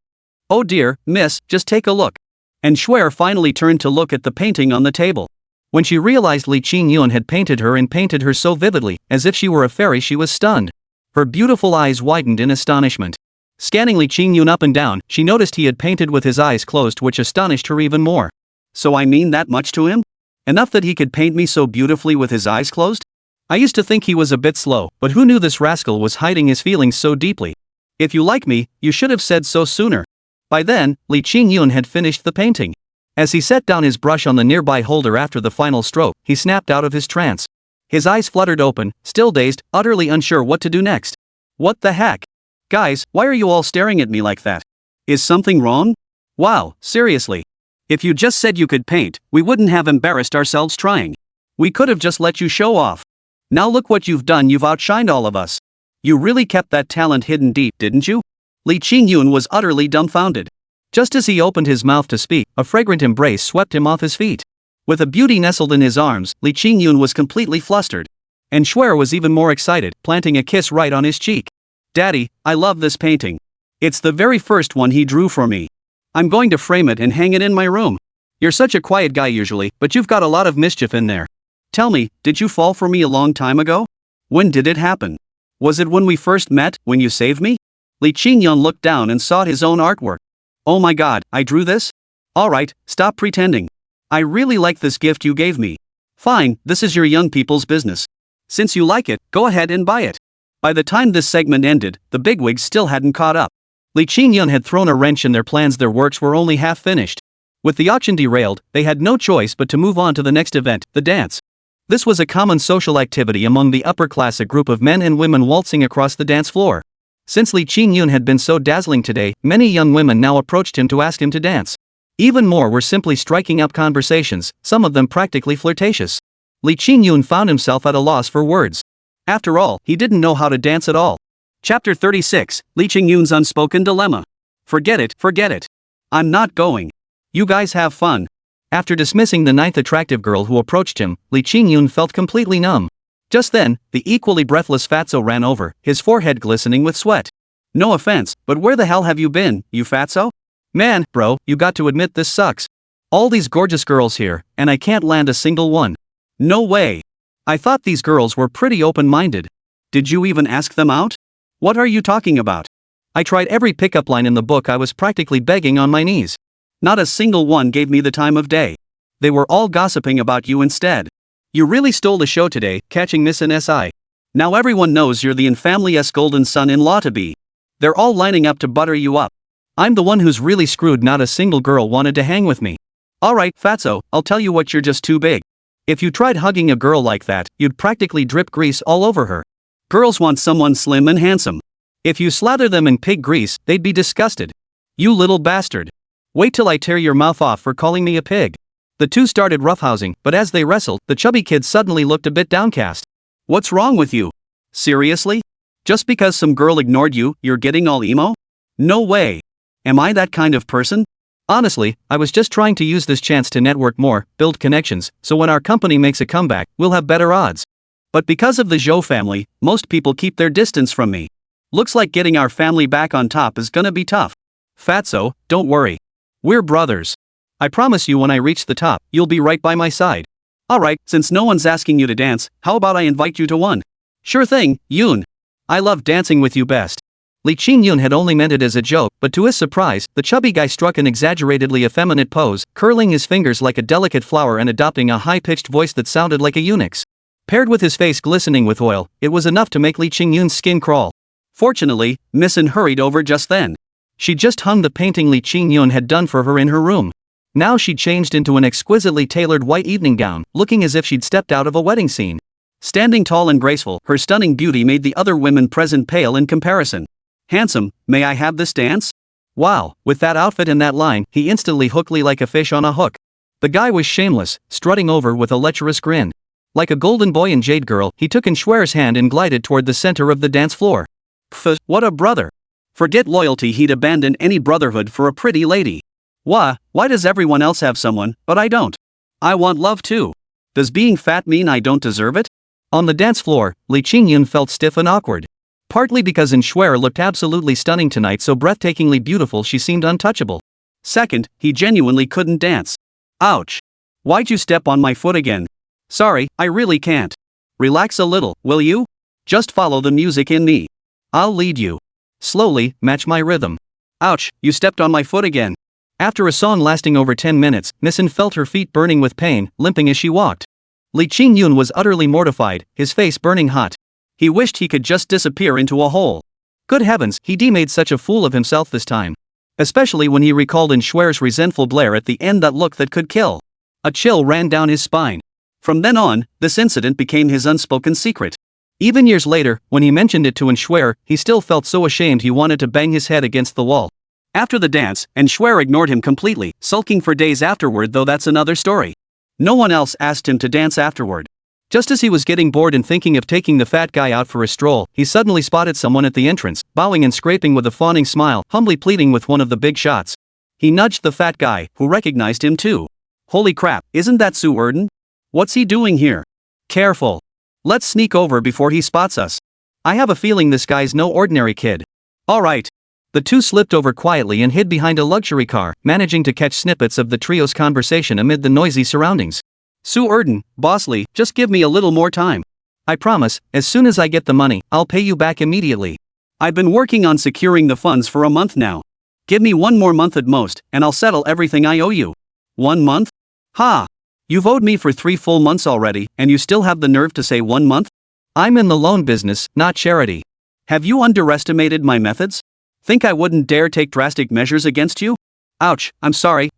Oh dear, miss, just take a look. And Shuer finally turned to look at the painting on the table. When she realized Li Qingyun had painted her and painted her so vividly, as if she were a fairy, she was stunned. Her beautiful eyes widened in astonishment. Scanning Li Qingyun up and down, she noticed he had painted with his eyes closed, which astonished her even more. So I mean that much to him? Enough that he could paint me so beautifully with his eyes closed? I used to think he was a bit slow, but who knew this rascal was hiding his feelings so deeply? If you like me, you should have said so sooner. By then, Li Qingyun had finished the painting. As he set down his brush on the nearby holder after the final stroke, he snapped out of his trance. His eyes fluttered open, still dazed, utterly unsure what to do next. What the heck? Guys, why are you all staring at me like that? Is something wrong? Wow, seriously. If you just said you could paint, we wouldn't have embarrassed ourselves trying. We could have just let you show off. Now look what you've done, you've outshined all of us. You really kept that talent hidden deep, didn't you? Li Qingyun was utterly dumbfounded. Just as he opened his mouth to speak, a fragrant embrace swept him off his feet. With a beauty nestled in his arms, Li Qingyun was completely flustered. And Shuer was even more excited, planting a kiss right on his cheek. Daddy, I love this painting. It's the very first one he drew for me. I'm going to frame it and hang it in my room. You're such a quiet guy usually, but you've got a lot of mischief in there. Tell me, did you fall for me a long time ago? When did it happen? Was it when we first met, when you saved me? Li Qingyun looked down and saw his own artwork. Oh my god, I drew this? Alright, stop pretending. I really like this gift you gave me. Fine, this is your young people's business. Since you like it, go ahead and buy it. By the time this segment ended, the bigwigs still hadn't caught up. Li Qingyun had thrown a wrench in their plans. Their works were only half finished. With the auction derailed, they had no choice but to move on to the next event, the dance. This was a common social activity among the upper class, a group of men and women waltzing across the dance floor. Since Li Qingyun had been so dazzling today, many young women now approached him to ask him to dance. Even more were simply striking up conversations, some of them practically flirtatious. Li Qingyun found himself at a loss for words. After all, he didn't know how to dance at all. Chapter 36, Li Qingyun's Unspoken Dilemma. Forget it. I'm not going. You guys have fun. After dismissing the ninth attractive girl who approached him, Li Qingyun felt completely numb. Just then, the equally breathless Fatso ran over, his forehead glistening with sweat. No offense, but where the hell have you been, you Fatso? Man, bro, you got to admit this sucks. All these gorgeous girls here, and I can't land a single one. No way. I thought these girls were pretty open-minded. Did you even ask them out? What are you talking about? I tried every pickup line in the book. I was practically begging on my knees. Not a single one gave me the time of day. They were all gossiping about you instead. You really stole the show today, catching Miss and SI. Now everyone knows you're the infamily's golden son-in-law to be. They're all lining up to butter you up. I'm the one who's really screwed. Not a single girl wanted to hang with me. Alright, Fatso, I'll tell you what, you're just too big. If you tried hugging a girl like that, you'd practically drip grease all over her. Girls want someone slim and handsome. If you slather them in pig grease, they'd be disgusted. You little bastard. Wait till I tear your mouth off for calling me a pig. The two started roughhousing, but as they wrestled, the chubby kid suddenly looked a bit downcast. What's wrong with you? Seriously? Just because some girl ignored you, you're getting all emo? No way. Am I that kind of person? Honestly, I was just trying to use this chance to network more, build connections, so when our company makes a comeback, we'll have better odds. But because of the Zhou family, most people keep their distance from me. Looks like getting our family back on top is gonna be tough. Fatso, don't worry. We're brothers. I promise you when I reach the top, you'll be right by my side. Alright, since no one's asking you to dance, how about I invite you to one? Sure thing, Yoon. I love dancing with you best. Li Qingyun had only meant it as a joke, but to his surprise, the chubby guy struck an exaggeratedly effeminate pose, curling his fingers like a delicate flower and adopting a high-pitched voice that sounded like a eunuch's. Paired with his face glistening with oil, it was enough to make Li Qingyun's skin crawl. Fortunately, Miss An hurried over just then. She just hung the painting Li Qingyun had done for her in her room. Now she changed into an exquisitely tailored white evening gown, looking as if she'd stepped out of a wedding scene. Standing tall and graceful, her stunning beauty made the other women present pale in comparison. Handsome, may I have this dance? Wow, with that outfit and that line, he instantly hooked Li like a fish on a hook. The guy was shameless, strutting over with a lecherous grin. Like a golden boy and jade girl, he took Schwer's hand and glided toward the center of the dance floor. Pff, what a brother. Forget loyalty, he'd abandon any brotherhood for a pretty lady. Why does everyone else have someone, but I don't? I want love too. Does being fat mean I don't deserve it? On the dance floor, Li Qingyun felt stiff and awkward. Partly because Schwer looked absolutely stunning tonight, so breathtakingly beautiful she seemed untouchable. Second, he genuinely couldn't dance. Ouch. Why'd you step on my foot again? Sorry, I really can't. Relax a little, will you? Just follow the music in me. I'll lead you. Slowly, match my rhythm. Ouch, you stepped on my foot again. After a song lasting over 10 minutes, Miss An felt her feet burning with pain, limping as she walked. Li Qingyun was utterly mortified, his face burning hot. He wished he could just disappear into a hole. Good heavens, he made such a fool of himself this time. Especially when he recalled Schwer's resentful glare at the end, that look that could kill. A chill ran down his spine. From then on, this incident became his unspoken secret. Even years later, when he mentioned it to Schwer, he still felt so ashamed he wanted to bang his head against the wall. After the dance, Schwer ignored him completely, sulking for days afterward, though that's another story. No one else asked him to dance afterward. Just as he was getting bored and thinking of taking the fat guy out for a stroll, he suddenly spotted someone at the entrance, bowing and scraping with a fawning smile, humbly pleading with one of the big shots. He nudged the fat guy, who recognized him too. Holy crap, isn't that Su Erden? What's he doing here? Careful. Let's sneak over before he spots us. I have a feeling this guy's no ordinary kid. Alright. The two slipped over quietly and hid behind a luxury car, managing to catch snippets of the trio's conversation amid the noisy surroundings. Su Erden, Boss Li, just give me a little more time. I promise, as soon as I get the money, I'll pay you back immediately. I've been working on securing the funds for a month now. Give me 1 more month at most, and I'll settle everything I owe you. 1 month? Ha! You've owed me for 3 full months already, and you still have the nerve to say 1 month? I'm in the loan business, not charity. Have you underestimated my methods? Think I wouldn't dare take drastic measures against you? Ouch, I'm sorry.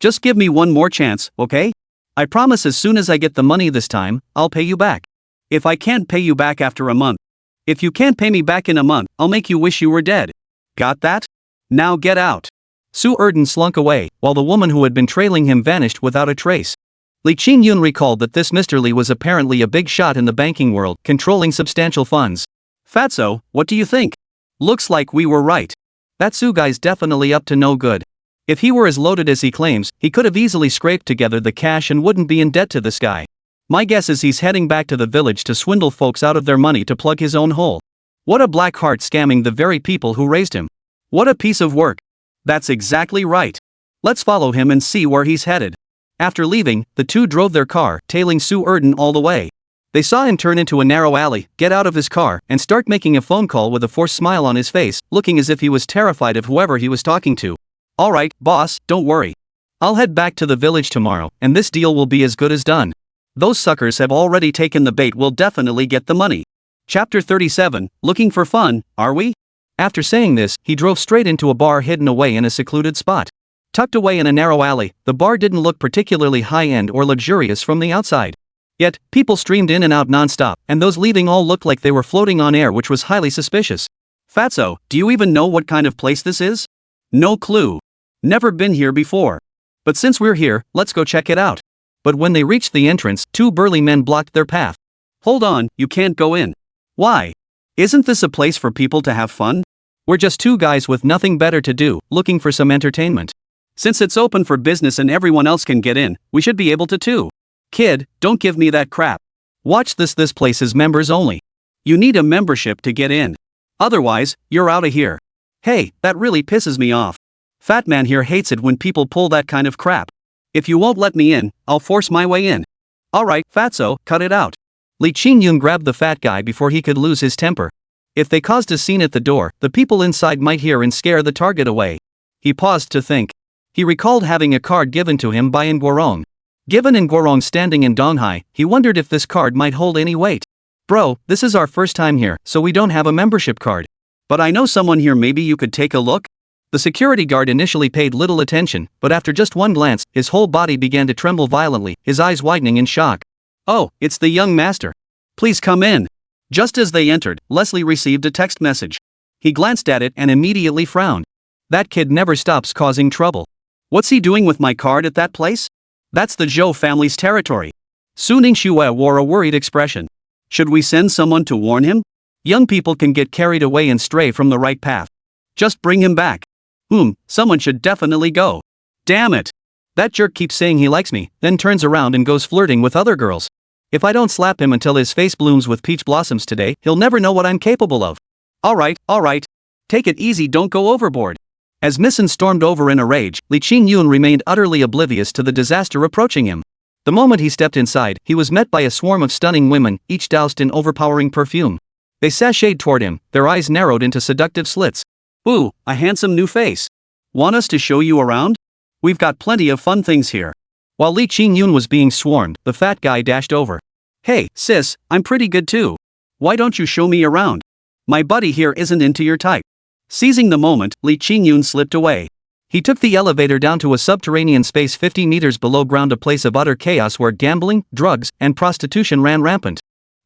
Just give me 1 more chance, okay? I promise as soon as I get the money this time, I'll pay you back. If I can't pay you back after a month. If you can't pay me back in a month, I'll make you wish you were dead. Got that? Now get out. Su Erden slunk away, while the woman who had been trailing him vanished without a trace. Li Qingyun recalled that this Mr. Li was apparently a big shot in the banking world, controlling substantial funds. Fatso, what do you think? Looks like we were right. That Su guy's definitely up to no good. If he were as loaded as he claims, he could have easily scraped together the cash and wouldn't be in debt to this guy. My guess is he's heading back to the village to swindle folks out of their money to plug his own hole. What a black heart, scamming the very people who raised him. What a piece of work. That's exactly right. Let's follow him and see where he's headed. After leaving, the two drove their car, tailing Su Erden all the way. They saw him turn into a narrow alley, get out of his car, and start making a phone call with a forced smile on his face, looking as if he was terrified of whoever he was talking to. Alright, boss, don't worry. I'll head back to the village tomorrow, and this deal will be as good as done. Those suckers have already taken the bait, we'll definitely get the money. Chapter 37, Looking for Fun, are we? After saying this, he drove straight into a bar hidden away in a secluded spot. Tucked away in a narrow alley, the bar didn't look particularly high-end or luxurious from the outside. Yet, people streamed in and out non-stop, and those leaving all looked like they were floating on air, which was highly suspicious. Fatso, do you even know what kind of place this is? No clue. Never been here before. But since we're here, let's go check it out. But when they reached the entrance, two burly men blocked their path. Hold on, you can't go in. Why? Isn't this a place for people to have fun? We're just two guys with nothing better to do, looking for some entertainment. Since it's open for business and everyone else can get in, we should be able to too. Kid, don't give me that crap. Watch this place is members only. You need a membership to get in. Otherwise, you're out of here. Hey, that really pisses me off. Fat man here hates it when people pull that kind of crap. If you won't let me in, I'll force my way in. Alright, Fatso, cut it out. Li Qingyun grabbed the fat guy before he could lose his temper. If they caused a scene at the door, the people inside might hear and scare the target away. He paused to think. He recalled having a card given to him by N Guorong. Given N Guorong standing in Donghai, he wondered if this card might hold any weight. Bro, this is our first time here, so we don't have a membership card. But I know someone here, maybe you could take a look? The security guard initially paid little attention, but after just one glance, his whole body began to tremble violently, his eyes widening in shock. Oh, it's the young master. Please come in. Just as they entered, Leslie received a text message. He glanced at it and immediately frowned. That kid never stops causing trouble. What's he doing with my card at that place? That's the Zhou family's territory. Su Ningxue wore a worried expression. Should we send someone to warn him? Young people can get carried away and stray from the right path. Just bring him back. Someone should definitely go. Damn it. That jerk keeps saying he likes me, then turns around and goes flirting with other girls. If I don't slap him until his face blooms with peach blossoms today, he'll never know what I'm capable of. Alright. Take it easy, don't go overboard. As Missen stormed over in a rage, Li Qingyun remained utterly oblivious to the disaster approaching him. The moment he stepped inside, he was met by a swarm of stunning women, each doused in overpowering perfume. They sashayed toward him, their eyes narrowed into seductive slits. Ooh, a handsome new face. Want us to show you around? We've got plenty of fun things here. While Li Qingyun was being swarmed, the fat guy dashed over. Hey, sis, I'm pretty good too. Why don't you show me around? My buddy here isn't into your type. Seizing the moment, Li Qingyun slipped away. He took the elevator down to a subterranean space 50 meters below ground, a place of utter chaos where gambling, drugs, and prostitution ran rampant.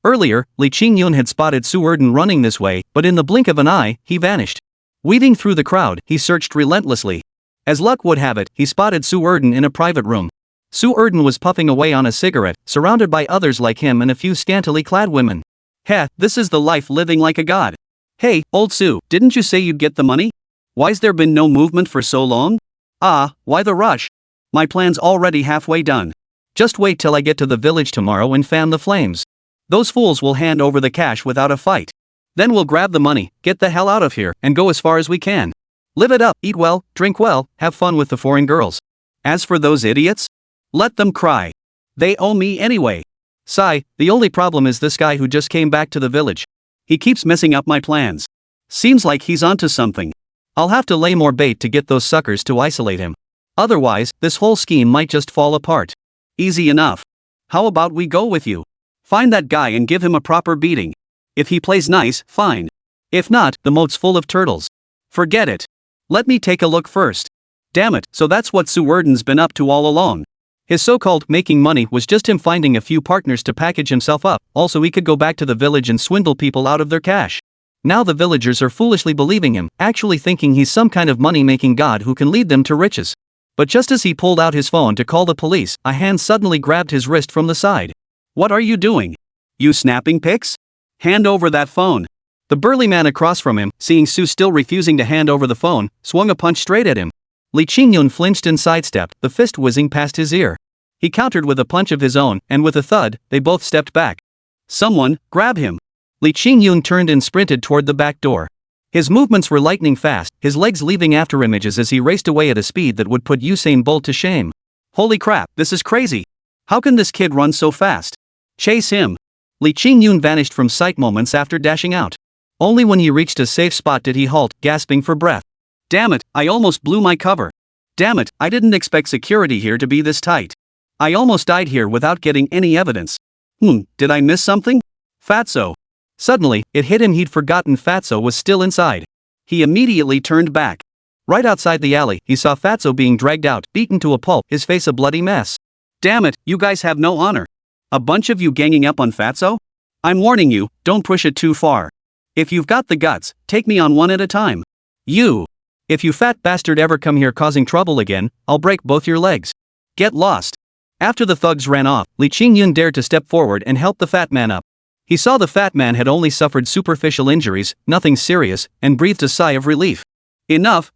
Earlier, Li Qingyun had spotted Su Erden running this way, but in the blink of an eye, he vanished. Weaving through the crowd, he searched relentlessly. As luck would have it, he spotted Su Erden in a private room. Su Erden was puffing away on a cigarette, surrounded by others like him and a few scantily clad women. Heh, this is the life living like a god. Hey, old Su, didn't you say you'd get the money? Why's there been no movement for so long? Why the rush? My plan's already halfway done. Just wait till I get to the village tomorrow and fan the flames. Those fools will hand over the cash without a fight. Then we'll grab the money, get the hell out of here, and go as far as we can. Live it up, eat well, drink well, have fun with the foreign girls. As for those idiots, let them cry. They owe me anyway. Sigh, the only problem is this guy who just came back to the village. He keeps messing up my plans. Seems like he's onto something. I'll have to lay more bait to get those suckers to isolate him. Otherwise, this whole scheme might just fall apart. Easy enough. How about we go with you? Find that guy and give him a proper beating. If he plays nice, fine. If not, the moat's full of turtles. Forget it. Let me take a look first. Damn it, so that's what Su Erden's been up to all along. His so-called making money was just him finding a few partners to package himself up, also he could go back to the village and swindle people out of their cash. Now the villagers are foolishly believing him, actually thinking he's some kind of money-making god who can lead them to riches. But just as he pulled out his phone to call the police, a hand suddenly grabbed his wrist from the side. What are you doing? You snapping pics? Hand over that phone. The burly man across from him, seeing Su still refusing to hand over the phone, swung a punch straight at him. Li Qingyun flinched and sidestepped, the fist whizzing past his ear. He countered with a punch of his own, and with a thud, they both stepped back. Someone, grab him. Li Qingyun turned and sprinted toward the back door. His movements were lightning fast, his legs leaving after images as he raced away at a speed that would put Usain Bolt to shame. Holy crap, this is crazy. How can this kid run so fast? Chase him. Li Qingyun vanished from sight moments after dashing out. Only when he reached a safe spot did he halt, gasping for breath. Damn it, I almost blew my cover. Damn it, I didn't expect security here to be this tight. I almost died here without getting any evidence. Did I miss something? Fatso. Suddenly, it hit him he'd forgotten Fatso was still inside. He immediately turned back. Right outside the alley, he saw Fatso being dragged out, beaten to a pulp, his face a bloody mess. Damn it, you guys have no honor. A bunch of you ganging up on Fatso? I'm warning you, don't push it too far. If you've got the guts, take me on one at a time. You. If you fat bastard ever come here causing trouble again, I'll break both your legs. Get lost. After the thugs ran off, Li Qingyun dared to step forward and help the fat man up. He saw the fat man had only suffered superficial injuries, nothing serious, and breathed a sigh of relief. Enough.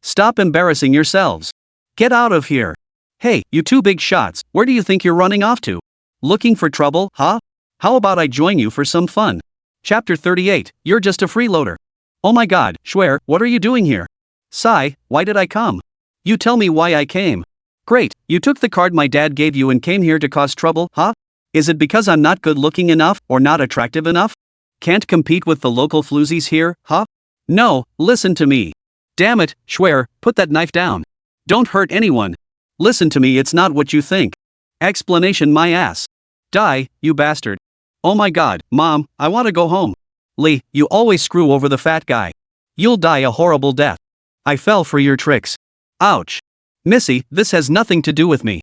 Stop embarrassing yourselves. Get out of here. Hey, you two big shots, where do you think you're running off to? Looking for trouble, huh? How about I join you for some fun? Chapter 38, You're just a freeloader. Oh my god, Schwer, what are you doing here? Sai, why did I come? You tell me why I came. Great, you took the card my dad gave you and came here to cause trouble, huh? Is it because I'm not good looking enough or not attractive enough? Can't compete with the local floozies here, huh? No, listen to me. Damn it, Schwer, put that knife down. Don't hurt anyone. Listen to me, it's not what you think. Explanation my ass. Die, you bastard. Oh my god, Mom, I want to go home. Li, you always screw over the fat guy. You'll die a horrible death. I fell for your tricks. Ouch. Missy, this has nothing to do with me.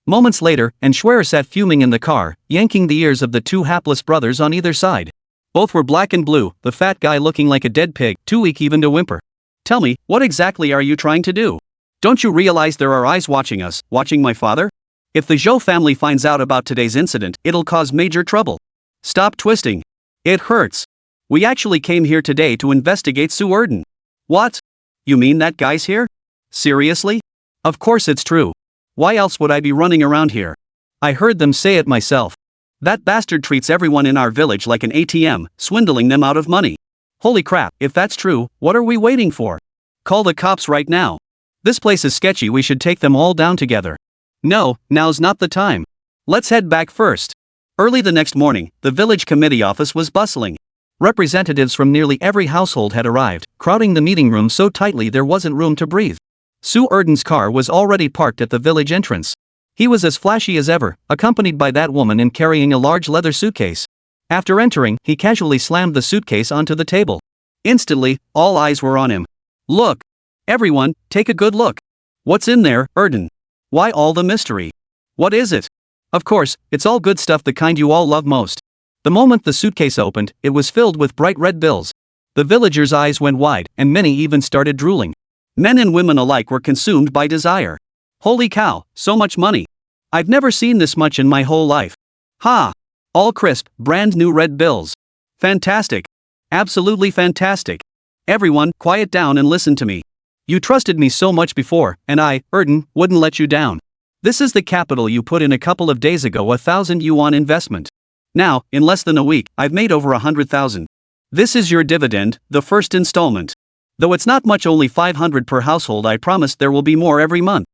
Moments later, and Schwer sat fuming in the car, yanking the ears of the two hapless brothers on either side. Both were black and blue, the fat guy looking like a dead pig, too weak even to whimper. Tell me, what exactly are you trying to do? Don't you realize there are eyes watching us, watching my father? If the Zhou family finds out about today's incident, it'll cause major trouble. Stop twisting. It hurts. We actually came here today to investigate Su Erden. What? You mean that guy's here? Seriously? Of course it's true. Why else would I be running around here? I heard them say it myself. That bastard treats everyone in our village like an ATM, swindling them out of money. Holy crap, if that's true, what are we waiting for? Call the cops right now. This place is sketchy, we should take them all down together. No, now's not the time. Let's head back first. Early the next morning, the village committee office was bustling. Representatives from nearly every household had arrived, crowding the meeting room so tightly there wasn't room to breathe. Su Erden's car was already parked at the village entrance. He was as flashy as ever, accompanied by that woman and carrying a large leather suitcase. After entering, he casually slammed the suitcase onto the table. Instantly, all eyes were on him. Look! Everyone, take a good look. What's in there, Erden? Why all the mystery? What is it? Of course, it's all good stuff, the kind you all love most. The moment the suitcase opened, it was filled with bright red bills. The villagers' eyes went wide, and many even started drooling. Men and women alike were consumed by desire. Holy cow, so much money. I've never seen this much in my whole life. Ha! All crisp, brand new red bills. Fantastic. Absolutely fantastic. Everyone, quiet down and listen to me. You trusted me so much before, and I, Erden, wouldn't let you down. This is the capital you put in a couple of days ago, 1,000 yuan investment. Now, in less than a week, I've made over 100,000. This is your dividend, the first installment. Though it's not much, only 500 per household, I promise there will be more every month.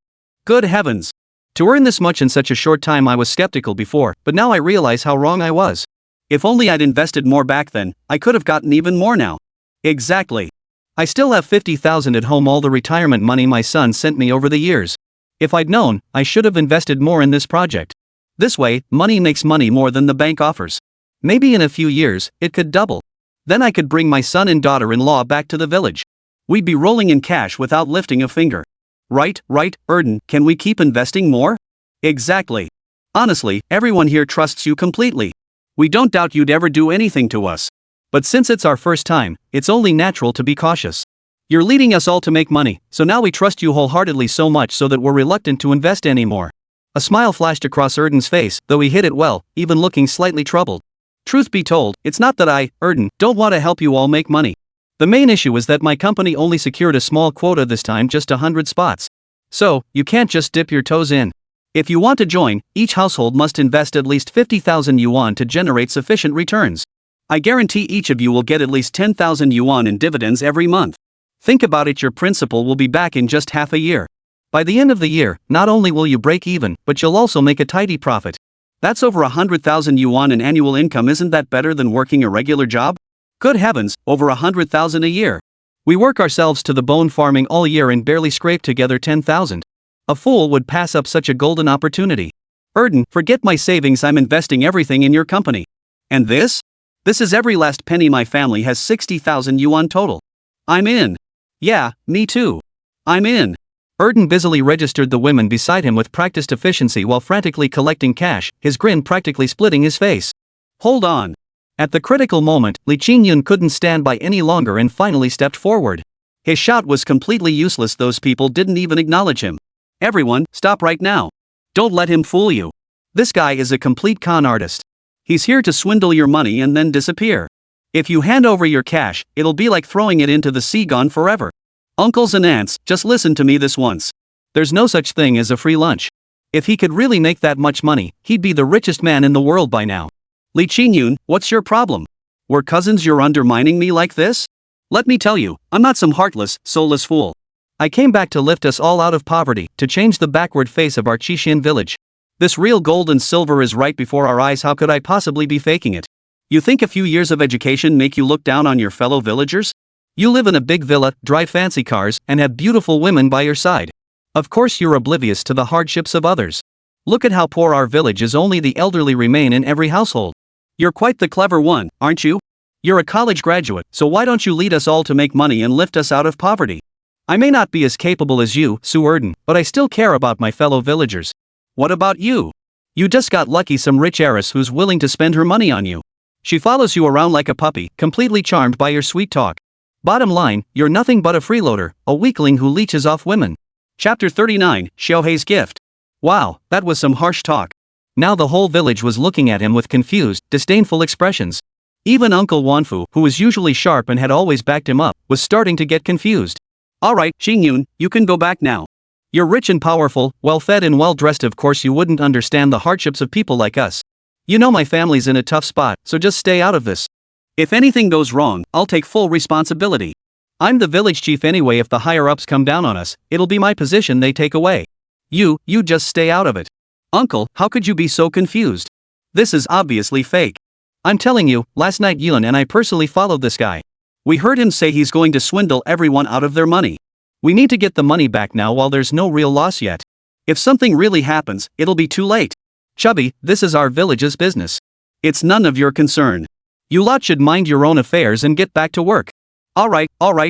Good heavens. To earn this much in such a short time, I was skeptical before, but now I realize how wrong I was. If only I'd invested more back then, I could have gotten even more now. Exactly. I still have 50,000 at home, all the retirement money my son sent me over the years. If I'd known, I should have invested more in this project. This way, money makes money more than the bank offers. Maybe in a few years, it could double. Then I could bring my son and daughter-in-law back to the village. We'd be rolling in cash without lifting a finger. Right, Erden, can we keep investing more? Exactly. Honestly, everyone here trusts you completely. We don't doubt you'd ever do anything to us. But since it's our first time, it's only natural to be cautious. You're leading us all to make money, so now we trust you wholeheartedly so much so that we're reluctant to invest anymore. A smile flashed across Erden's face, though he hid it well, even looking slightly troubled. Truth be told, it's not that I, Erden, don't want to help you all make money. The main issue is that my company only secured a small quota this time, just 100 spots. So, you can't just dip your toes in. If you want to join, each household must invest at least 50,000 yuan to generate sufficient returns. I guarantee each of you will get at least 10,000 yuan in dividends every month. Think about it, your principal will be back in just half a year. By the end of the year, not only will you break even, but you'll also make a tidy profit. That's over 100,000 yuan in annual income. Isn't that better than working a regular job? Good heavens, over 100,000 a year. We work ourselves to the bone farming all year and barely scrape together 10,000. A fool would pass up such a golden opportunity. Erden, forget my savings, I'm investing everything in your company. And this? This is every last penny my family has. 60,000 yuan total. I'm in. Yeah, me too. I'm in. Erden busily registered the women beside him with practiced efficiency while frantically collecting cash, his grin practically splitting his face. Hold on. At the critical moment, Li Qingyun couldn't stand by any longer and finally stepped forward. His shot was completely useless, those people didn't even acknowledge him. Everyone, stop right now. Don't let him fool you. This guy is a complete con artist. He's here to swindle your money and then disappear. If you hand over your cash, it'll be like throwing it into the sea, gone forever. Uncles and aunts, just listen to me this once. There's no such thing as a free lunch. If he could really make that much money, he'd be the richest man in the world by now. Li Qingyun, what's your problem? We're cousins, you're undermining me like this? Let me tell you, I'm not some heartless, soulless fool. I came back to lift us all out of poverty, to change the backward face of our Qixin village. This real gold and silver is right before our eyes. How could I possibly be faking it? You think a few years of education make you look down on your fellow villagers? You live in a big villa, drive fancy cars, and have beautiful women by your side. Of course you're oblivious to the hardships of others. Look at how poor our village is. Only the elderly remain in every household. You're quite the clever one, aren't you? You're a college graduate, so why don't you lead us all to make money and lift us out of poverty? I may not be as capable as you, Su Erden, but I still care about my fellow villagers. What about you? You just got lucky, some rich heiress who's willing to spend her money on you. She follows you around like a puppy, completely charmed by your sweet talk. Bottom line, you're nothing but a freeloader, a weakling who leeches off women. Chapter 39, Xiaohei's Gift. Wow, that was some harsh talk. Now the whole village was looking at him with confused, disdainful expressions. Even Uncle Wanfu, who was usually sharp and had always backed him up, was starting to get confused. Alright, Qingyun, you can go back now. You're rich and powerful, well-fed and well-dressed. Of course you wouldn't understand the hardships of people like us. You know my family's in a tough spot, so just stay out of this. If anything goes wrong, I'll take full responsibility. I'm the village chief anyway. If the higher-ups come down on us, it'll be my position they take away. You just stay out of it. Uncle, how could you be so confused? This is obviously fake. I'm telling you, last night Yun and I personally followed this guy. We heard him say he's going to swindle everyone out of their money. We need to get the money back now while there's no real loss yet. If something really happens, it'll be too late. Chubby, this is our village's business. It's none of your concern. You lot should mind your own affairs and get back to work. Alright,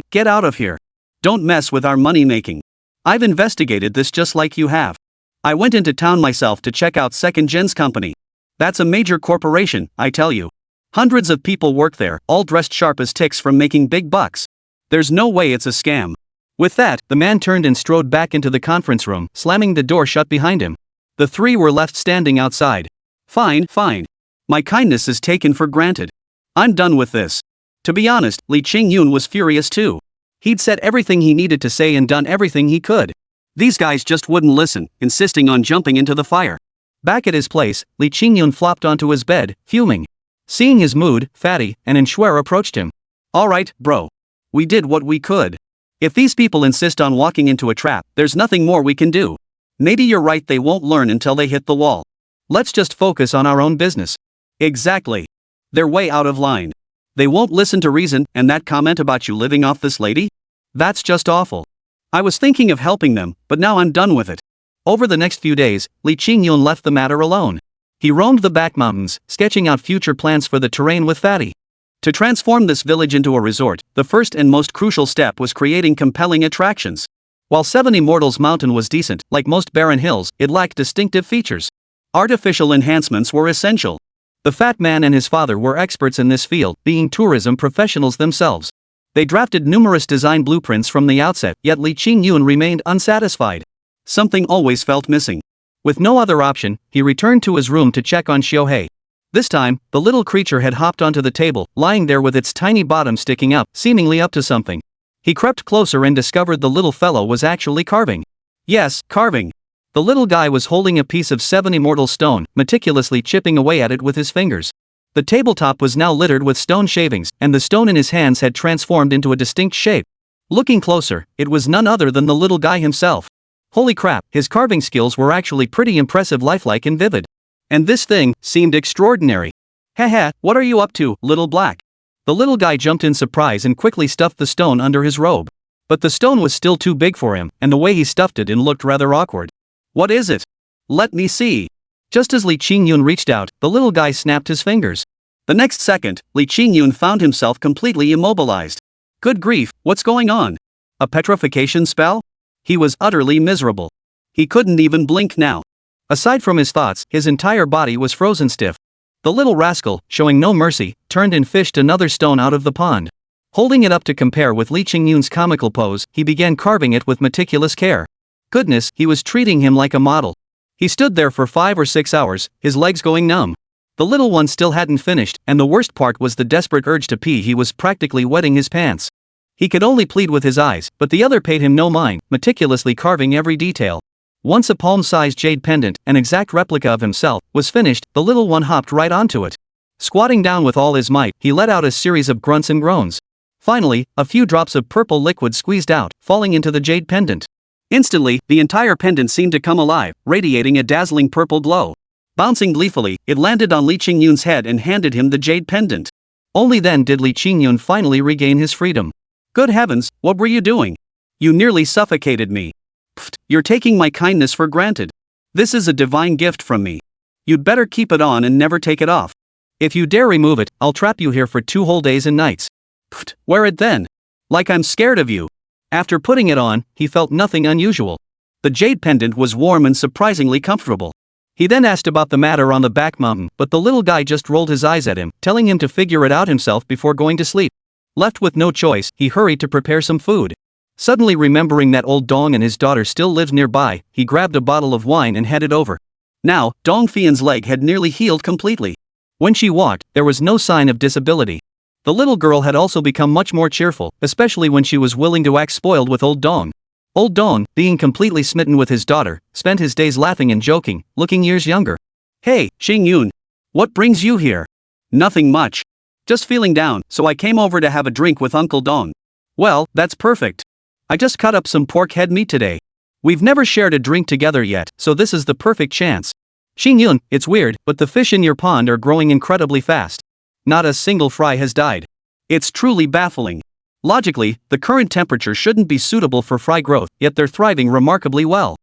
get out of here. Don't mess with our money making. I've investigated this just like you have. I went into town myself to check out Second Gen's company. That's a major corporation, I tell you. Hundreds of people work there, all dressed sharp as ticks from making big bucks. There's no way it's a scam. With that, the man turned and strode back into the conference room, slamming the door shut behind him. The three were left standing outside. Fine. My kindness is taken for granted. I'm done with this. To be honest, Li Qingyun was furious too. He'd said everything he needed to say and done everything he could. These guys just wouldn't listen, insisting on jumping into the fire. Back at his place, Li Qingyun flopped onto his bed, fuming. Seeing his mood, Fatty and Enxuer approached him. Alright, bro. We did what we could. If these people insist on walking into a trap, there's nothing more we can do. Maybe you're right, they won't learn until they hit the wall. Let's just focus on our own business. Exactly. They're way out of line. They won't listen to reason, and that comment about you living off this lady? That's just awful. I was thinking of helping them, but now I'm done with it. Over the next few days, Li Qingyun left the matter alone. He roamed the back mountains, sketching out future plans for the terrain with Fatty. To transform this village into a resort, the first and most crucial step was creating compelling attractions. While Seven Immortals Mountain was decent, like most barren hills, it lacked distinctive features. Artificial enhancements were essential. The fat man and his father were experts in this field, being tourism professionals themselves. They drafted numerous design blueprints from the outset, yet Li Qingyun remained unsatisfied. Something always felt missing. With no other option, he returned to his room to check on Xiuhei. This time, the little creature had hopped onto the table, lying there with its tiny bottom sticking up, seemingly up to something. He crept closer and discovered the little fellow was actually carving. Yes, carving. The little guy was holding a piece of Seven Immortal stone, meticulously chipping away at it with his fingers. The tabletop was now littered with stone shavings, and the stone in his hands had transformed into a distinct shape. Looking closer, it was none other than the little guy himself. Holy crap, his carving skills were actually pretty impressive, lifelike and vivid. And this thing seemed extraordinary. Haha, what are you up to, little black? The little guy jumped in surprise and quickly stuffed the stone under his robe. But the stone was still too big for him, and the way he stuffed it in looked rather awkward. What is it? Let me see. Just as Li Qingyun reached out, the little guy snapped his fingers. The next second, Li Qingyun found himself completely immobilized. Good grief, what's going on? A petrification spell? He was utterly miserable. He couldn't even blink now. Aside from his thoughts, his entire body was frozen stiff. The little rascal, showing no mercy, turned and fished another stone out of the pond. Holding it up to compare with Li Qingyun's comical pose, he began carving it with meticulous care. Goodness, he was treating him like a model. He stood there for 5 or 6 hours, his legs going numb. The little one still hadn't finished, and the worst part was the desperate urge to pee. He was practically wetting his pants. He could only plead with his eyes, but the other paid him no mind, meticulously carving every detail. Once a palm-sized jade pendant, an exact replica of himself, was finished, the little one hopped right onto it. Squatting down with all his might, he let out a series of grunts and groans. Finally, a few drops of purple liquid squeezed out, falling into the jade pendant. Instantly, the entire pendant seemed to come alive, radiating a dazzling purple glow. Bouncing gleefully, it landed on Li Qingyun's head and handed him the jade pendant. Only then did Li Qingyun finally regain his freedom. Good heavens, what were you doing? You nearly suffocated me. Pfft, you're taking my kindness for granted. This is a divine gift from me. You'd better keep it on and never take it off. If you dare remove it, I'll trap you here for 2 whole days and nights. Pfft, wear it then. Like I'm scared of you. After putting it on, he felt nothing unusual. The jade pendant was warm and surprisingly comfortable. He then asked about the matter on the back mountain, but the little guy just rolled his eyes at him, telling him to figure it out himself before going to sleep. Left with no choice, he hurried to prepare some food. Suddenly remembering that old Dong and his daughter still lived nearby, he grabbed a bottle of wine and headed over. Now, Dong Fian's leg had nearly healed completely. When she walked, there was no sign of disability. The little girl had also become much more cheerful, especially when she was willing to act spoiled with old Dong. Old Dong, being completely smitten with his daughter, spent his days laughing and joking, looking years younger. Hey, Qingyun. What brings you here? Nothing much. Just feeling down, so I came over to have a drink with Uncle Dong. Well, that's perfect. I just cut up some pork head meat today. We've never shared a drink together yet, so this is the perfect chance. Qingyun, it's weird, but the fish in your pond are growing incredibly fast. Not a single fry has died. It's truly baffling. Logically, the current temperature shouldn't be suitable for fry growth, yet they're thriving remarkably well.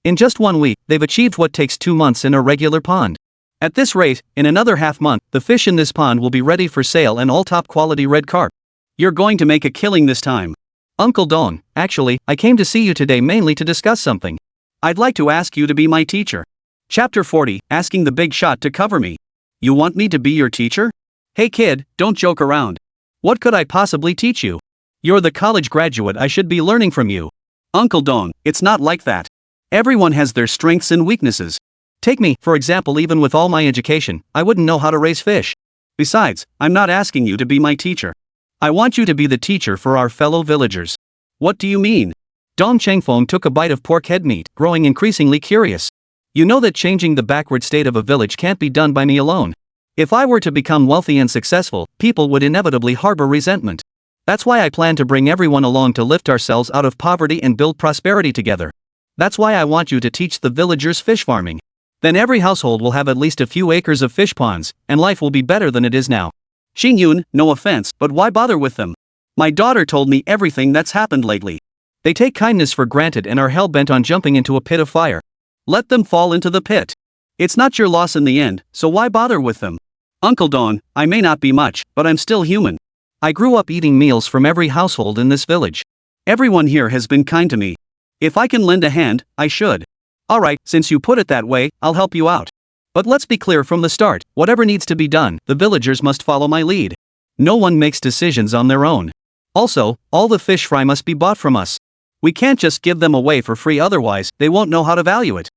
In just 1 week, they've achieved what takes 2 months in a regular pond. At this rate, in another half month, the fish in this pond will be ready for sale and all top quality red carp. You're going to make a killing this time. Uncle Dong, actually, I came to see you today mainly to discuss something. I'd like to ask you to be my teacher. Chapter 40, Asking the Big Shot to Cover Me. You want me to be your teacher? Hey kid, don't joke around. What could I possibly teach you? You're the college graduate, I should be learning from you. Uncle Dong, it's not like that. Everyone has their strengths and weaknesses. Take me, for example, even with all my education, I wouldn't know how to raise fish. Besides, I'm not asking you to be my teacher. I want you to be the teacher for our fellow villagers. What do you mean? Dong Chengfeng took a bite of pork head meat, growing increasingly curious. You know that changing the backward state of a village can't be done by me alone. If I were to become wealthy and successful, people would inevitably harbor resentment. That's why I plan to bring everyone along to lift ourselves out of poverty and build prosperity together. That's why I want you to teach the villagers fish farming. Then every household will have at least a few acres of fish ponds, and life will be better than it is now. Qingyun, no offense, but why bother with them? My daughter told me everything that's happened lately. They take kindness for granted and are hell-bent on jumping into a pit of fire. Let them fall into the pit. It's not your loss in the end, so why bother with them? Uncle Dong, I may not be much, but I'm still human. I grew up eating meals from every household in this village. Everyone here has been kind to me. If I can lend a hand, I should. Alright, since you put it that way, I'll help you out. But let's be clear from the start, whatever needs to be done, the villagers must follow my lead. No one makes decisions on their own. Also, all the fish fry must be bought from us. We can't just give them away for free, otherwise, they won't know how to value it.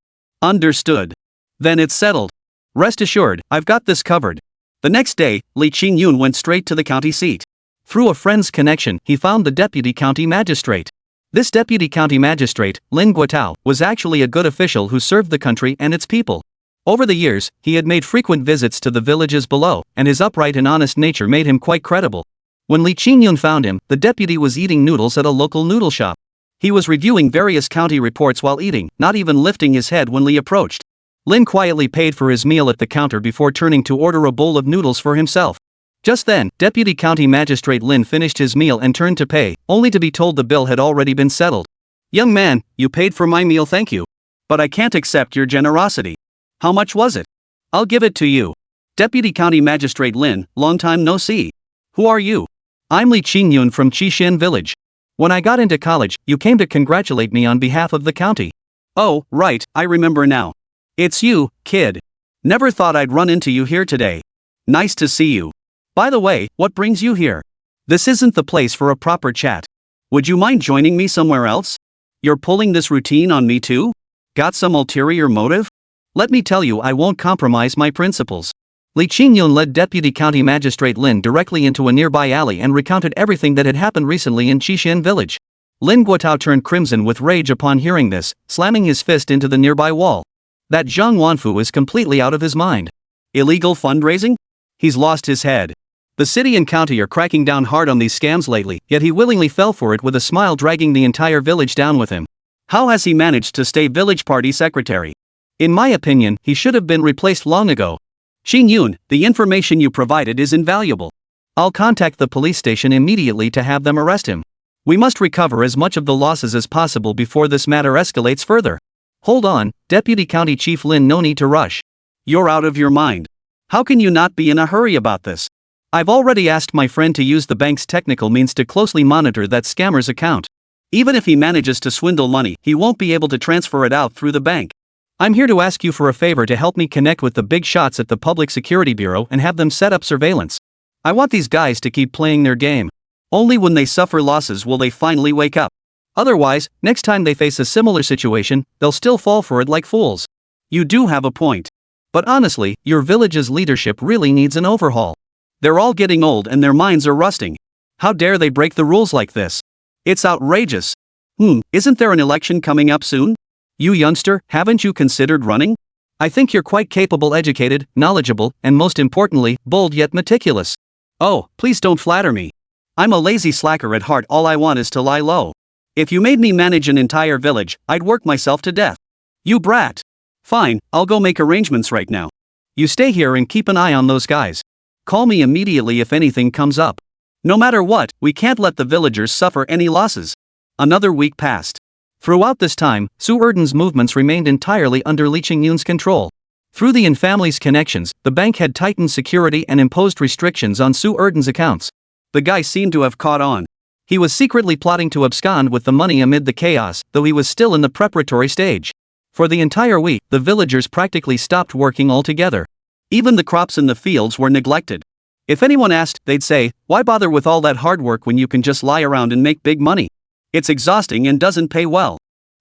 Understood. Then it's settled. Rest assured, I've got this covered. The next day, Li Qingyun went straight to the county seat. Through a friend's connection, he found the deputy county magistrate. This deputy county magistrate, Lin Guotao, was actually a good official who served the country and its people. Over the years, he had made frequent visits to the villages below, and his upright and honest nature made him quite credible. When Li Qingyun found him, the deputy was eating noodles at a local noodle shop. He was reviewing various county reports while eating, not even lifting his head when Li approached. Lin quietly paid for his meal at the counter before turning to order a bowl of noodles for himself. Just then, Deputy County Magistrate Lin finished his meal and turned to pay, only to be told the bill had already been settled. "Young man, you paid for my meal, thank you. But I can't accept your generosity. How much was it?" "I'll give it to you." Deputy County Magistrate Lin, long time no see. "Who are you?" "I'm Li Qingyun from Qixin Village. When I got into college, you came to congratulate me on behalf of the county." "Oh, right, I remember now. It's you, kid. Never thought I'd run into you here today. Nice to see you. By the way, what brings you here? This isn't the place for a proper chat. Would you mind joining me somewhere else? You're pulling this routine on me too? Got some ulterior motive? Let me tell you, I won't compromise my principles." Li Qingyun led Deputy County Magistrate Lin directly into a nearby alley and recounted everything that had happened recently in Qixin Village. Lin Guotao turned crimson with rage upon hearing this, slamming his fist into the nearby wall. That Zhang Wanfu is completely out of his mind. Illegal fundraising? He's lost his head. The city and county are cracking down hard on these scams lately, yet he willingly fell for it with a smile, dragging the entire village down with him. How has he managed to stay village party secretary? In my opinion, he should have been replaced long ago. Qingyun, the information you provided is invaluable. I'll contact the police station immediately to have them arrest him. We must recover as much of the losses as possible before this matter escalates further. Hold on, Deputy County Chief Lin, no need to rush. You're out of your mind. How can you not be in a hurry about this? I've already asked my friend to use the bank's technical means to closely monitor that scammer's account. Even if he manages to swindle money, he won't be able to transfer it out through the bank. I'm here to ask you for a favor to help me connect with the big shots at the Public Security Bureau and have them set up surveillance. I want these guys to keep playing their game. Only when they suffer losses will they finally wake up. Otherwise, next time they face a similar situation, they'll still fall for it like fools. You do have a point. But honestly, your village's leadership really needs an overhaul. They're all getting old and their minds are rusting. How dare they break the rules like this? It's outrageous. Isn't there an election coming up soon? You youngster, haven't you considered running? I think you're quite capable, educated, knowledgeable, and most importantly, bold yet meticulous. Oh, please don't flatter me. I'm a lazy slacker at heart. All I want is to lie low. If you made me manage an entire village, I'd work myself to death. You brat. Fine, I'll go make arrangements right now. You stay here and keep an eye on those guys. Call me immediately if anything comes up. No matter what, we can't let the villagers suffer any losses. Another week passed. Throughout this time, Su Erden's movements remained entirely under Li Qingyun's control. Through the Yin family's connections, the bank had tightened security and imposed restrictions on Su Erden's accounts. The guy seemed to have caught on. He was secretly plotting to abscond with the money amid the chaos, though he was still in the preparatory stage. For the entire week, the villagers practically stopped working altogether. Even the crops in the fields were neglected. If anyone asked, they'd say, "Why bother with all that hard work when you can just lie around and make big money? It's exhausting and doesn't pay well."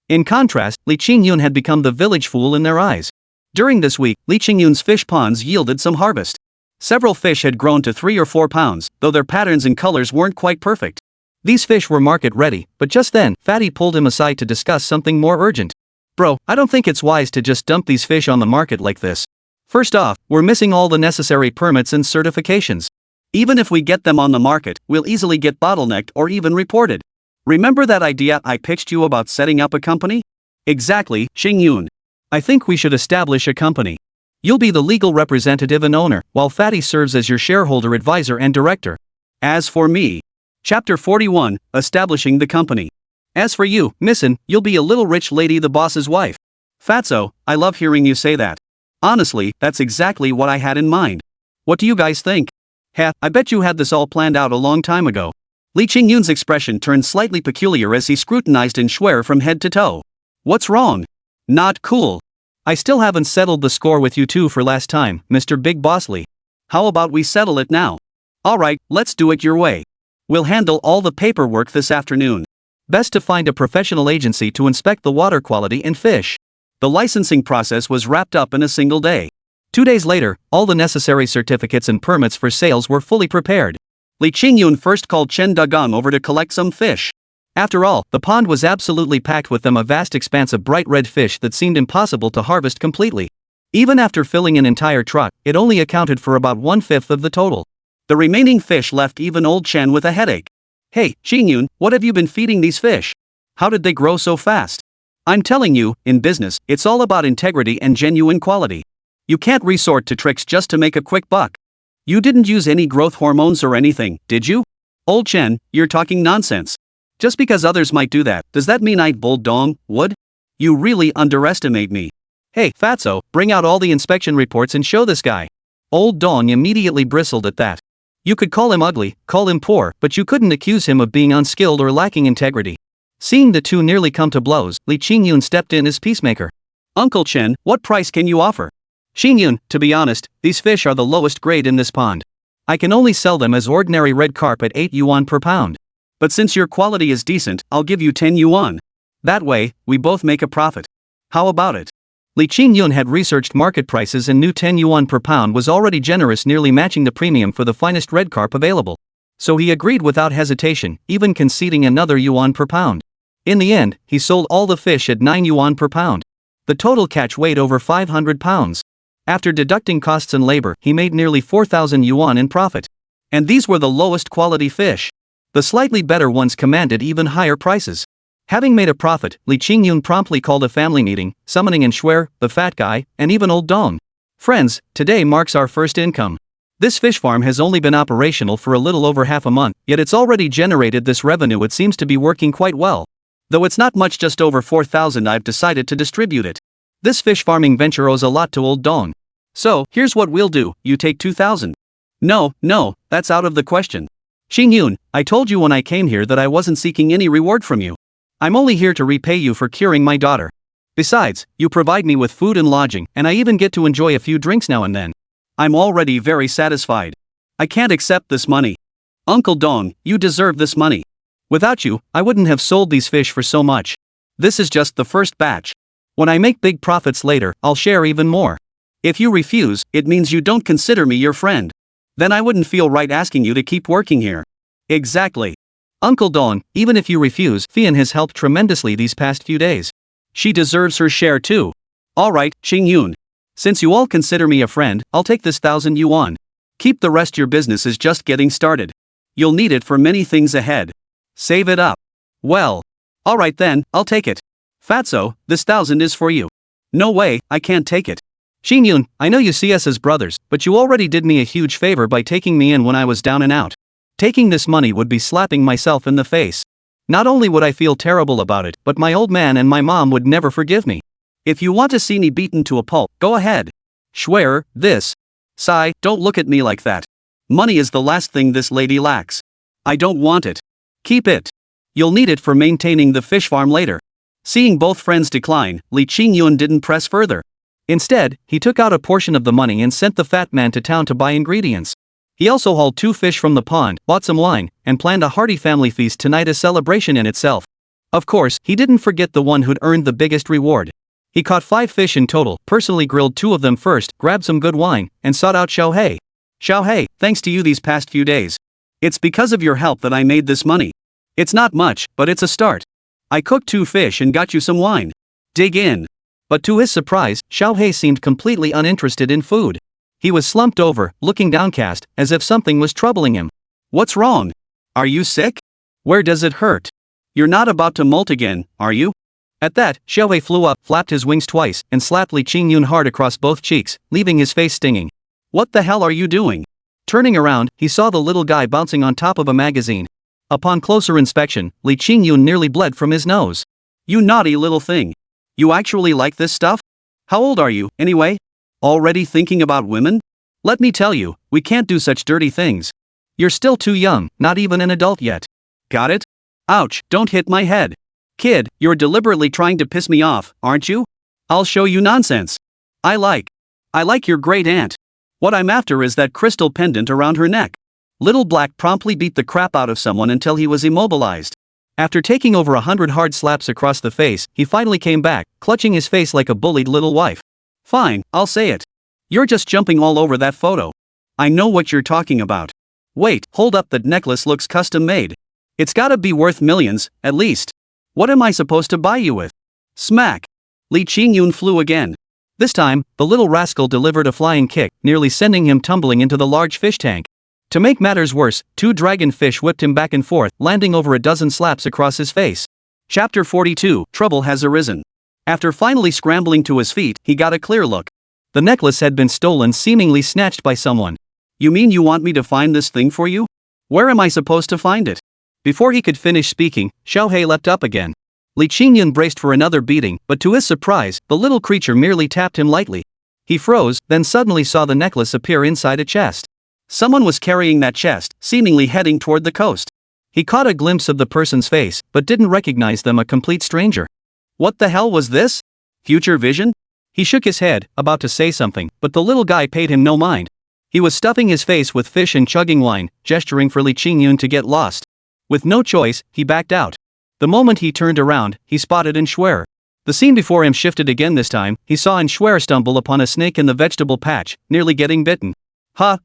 In contrast, Li Qingyun had become the village fool in their eyes. During this week, Li Qingyun's fish ponds yielded some harvest. Several fish had grown to 3 or 4 pounds, though their patterns and colors weren't quite perfect. These fish were market ready, but just then, Fatty pulled him aside to discuss something more urgent. "Bro, I don't think it's wise to just dump these fish on the market like this. First off, we're missing all the necessary permits and certifications. Even if we get them on the market, we'll easily get bottlenecked or even reported. Remember that idea I pitched you about setting up a company?" "Exactly, Qingyun. I think we should establish a company. You'll be the legal representative and owner, while Fatty serves as your shareholder advisor and director. As for me..." Chapter 41, Establishing the Company. "As for you, Missin, you'll be a little rich lady, the boss's wife." "Fatso, I love hearing you say that. Honestly, that's exactly what I had in mind. What do you guys think?" "Heh, I bet you had this all planned out a long time ago." Li Qingyun's expression turned slightly peculiar as he scrutinized Shuer from head to toe. What's wrong? Not cool. I still haven't settled the score with you two for last time, Mr. Big Boss Li. How about we settle it now? Alright, let's do it your way. We'll handle all the paperwork this afternoon. Best to find a professional agency to inspect the water quality in fish. The licensing process was wrapped up in a single day. 2 days later, all the necessary certificates and permits for sales were fully prepared. Li Qingyun first called Chen Dagang over to collect some fish. After all, the pond was absolutely packed with them, a vast expanse of bright red fish that seemed impossible to harvest completely. Even after filling an entire truck, it only accounted for about 1/5 of the total. The remaining fish left even old Chen with a headache. Hey, Qingyun, what have you been feeding these fish? How did they grow so fast? I'm telling you, in business, it's all about integrity and genuine quality. You can't resort to tricks just to make a quick buck. You didn't use any growth hormones or anything, did you? Old Chen, you're talking nonsense. Just because others might do that, does that mean I would? You really underestimate me. Hey, Fatso, bring out all the inspection reports and show this guy. Old Dong immediately bristled at that. You could call him ugly, call him poor, but you couldn't accuse him of being unskilled or lacking integrity. Seeing the two nearly come to blows, Li Qingyun stepped in as peacemaker. Uncle Chen, what price can you offer? Qingyun, to be honest, these fish are the lowest grade in this pond. I can only sell them as ordinary red carp at 8 yuan per pound. But since your quality is decent, I'll give you 10 yuan. That way, we both make a profit. How about it? Li Qingyun had researched market prices and knew 10 yuan per pound was already generous, nearly matching the premium for the finest red carp available. So he agreed without hesitation, even conceding another yuan per pound. In the end, he sold all the fish at 9 yuan per pound. The total catch weighed over 500 pounds. After deducting costs and labor, he made nearly 4,000 yuan in profit. And these were the lowest quality fish. The slightly better ones commanded even higher prices. Having made a profit, Li Qingyun promptly called a family meeting, summoning Shuer, the fat guy, and even old Dong. Friends, today marks our first income. This fish farm has only been operational for a little over half a month, yet it's already generated this revenue. It seems to be working quite well. Though it's not much, just over 4,000, I've decided to distribute it. This fish farming venture owes a lot to old Dong. So, here's what we'll do, you take 2,000. No, that's out of the question. Qingyun, I told you when I came here that I wasn't seeking any reward from you. I'm only here to repay you for curing my daughter. Besides, you provide me with food and lodging, and I even get to enjoy a few drinks now and then. I'm already very satisfied. I can't accept this money. Uncle Dong, you deserve this money. Without you, I wouldn't have sold these fish for so much. This is just the first batch. When I make big profits later, I'll share even more. If you refuse, it means you don't consider me your friend. Then I wouldn't feel right asking you to keep working here. Exactly. Uncle Dong, even if you refuse, Fian has helped tremendously these past few days. She deserves her share too. Alright, Qingyun. Since you all consider me a friend, I'll take this 1,000 yuan. Keep the rest, your business is just getting started. You'll need it for many things ahead. Save it up. Well. Alright then, I'll take it. Fatso, this 1,000 is for you. No way, I can't take it. Qingyun, I know you see us as brothers, but you already did me a huge favor by taking me in when I was down and out. Taking this money would be slapping myself in the face. Not only would I feel terrible about it, but my old man and my mom would never forgive me. If you want to see me beaten to a pulp, go ahead. Shuer, this. Sai, don't look at me like that. Money is the last thing this lady lacks. I don't want it. Keep it. You'll need it for maintaining the fish farm later. Seeing both friends decline, Li Qingyun didn't press further. Instead, he took out a portion of the money and sent the fat man to town to buy ingredients. He also hauled 2 fish from the pond, bought some wine, and planned a hearty family feast tonight, a celebration in itself. Of course, he didn't forget the one who'd earned the biggest reward. He caught 5 fish in total, personally grilled 2 of them first, grabbed some good wine, and sought out Xiaohei. Xiaohei, thanks to you these past few days. It's because of your help that I made this money. It's not much, but it's a start. I cooked 2 fish and got you some wine. Dig in. But to his surprise, Xiaohei seemed completely uninterested in food. He was slumped over, looking downcast, as if something was troubling him. What's wrong? Are you sick? Where does it hurt? You're not about to molt again, are you? At that, Xiaohei flew up, flapped his wings twice, and slapped Li Qingyun hard across both cheeks, leaving his face stinging. What the hell are you doing? Turning around, he saw the little guy bouncing on top of a magazine. Upon closer inspection, Li Qingyun nearly bled from his nose. You naughty little thing. You actually like this stuff? How old are you, anyway? Already thinking about women? Let me tell you, we can't do such dirty things. You're still too young, not even an adult yet. Got it? Ouch, don't hit my head. Kid, you're deliberately trying to piss me off, aren't you? I'll show you nonsense. I like your great aunt. What I'm after is that crystal pendant around her neck. Little Black promptly beat the crap out of someone until he was immobilized. After taking over 100 hard slaps across the face, he finally came back, clutching his face like a bullied little wife. Fine, I'll say it. You're just jumping all over that photo. I know what you're talking about. Wait, hold up, that necklace looks custom made. It's gotta be worth millions, at least. What am I supposed to buy you with? Smack. Li Qingyun flew again. This time, the little rascal delivered a flying kick, nearly sending him tumbling into the large fish tank. To make matters worse, 2 dragonfish whipped him back and forth, landing over a dozen slaps across his face. Chapter 42, Trouble has arisen. After finally scrambling to his feet, he got a clear look. The necklace had been stolen, seemingly snatched by someone. You mean you want me to find this thing for you? Where am I supposed to find it? Before he could finish speaking, Xiaohei leapt up again. Li Qingyun braced for another beating, but to his surprise, the little creature merely tapped him lightly. He froze, then suddenly saw the necklace appear inside a chest. Someone was carrying that chest, seemingly heading toward the coast. He caught a glimpse of the person's face, but didn't recognize them, a complete stranger. What the hell was this? Future vision? He shook his head, about to say something, but the little guy paid him no mind. He was stuffing his face with fish and chugging wine, gesturing for Li Qingyun to get lost. With no choice, he backed out. The moment he turned around, he spotted Anxuer. The scene before him shifted again. This time, he saw Anxuer stumble upon a snake in the vegetable patch, nearly getting bitten.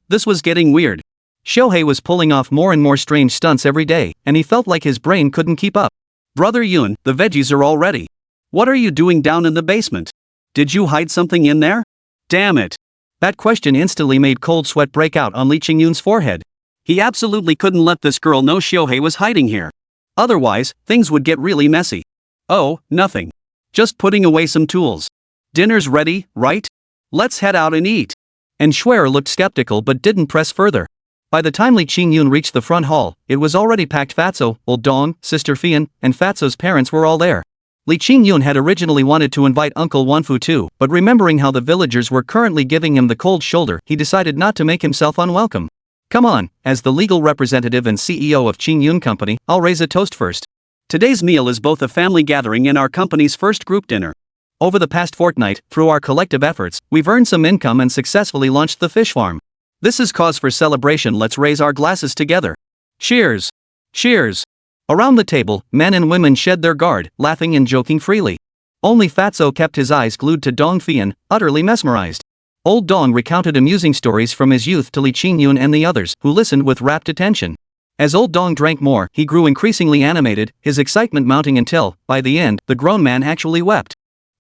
This was getting weird. Xiaohei was pulling off more and more strange stunts every day, and he felt like his brain couldn't keep up. Brother Yun, the veggies are all ready. What are you doing down in the basement? Did you hide something in there? Damn it. That question instantly made cold sweat break out on Li Qingyun's forehead. He absolutely couldn't let this girl know Xiaohei was hiding here. Otherwise, things would get really messy. Oh, nothing. Just putting away some tools. Dinner's ready, right? Let's head out and eat. And Anxuer looked skeptical but didn't press further. By the time Li Qingyun reached the front hall, it was already packed. Fatso, Old Dong, Sister Fian, and Fatso's parents were all there. Li Qingyun had originally wanted to invite Uncle Wanfu too, but remembering how the villagers were currently giving him the cold shoulder, he decided not to make himself unwelcome. Come on, as the legal representative and CEO of Qingyun Company, I'll raise a toast first. Today's meal is both a family gathering and our company's first group dinner. Over the past fortnight, through our collective efforts, we've earned some income and successfully launched the fish farm. This is cause for celebration. Let's raise our glasses together. Cheers! Cheers! Around the table, men and women shed their guard, laughing and joking freely. Only Fatso kept his eyes glued to Dong Fian, utterly mesmerized. Old Dong recounted amusing stories from his youth to Li Qingyun and the others, who listened with rapt attention. As Old Dong drank more, he grew increasingly animated, his excitement mounting until, by the end, the grown man actually wept.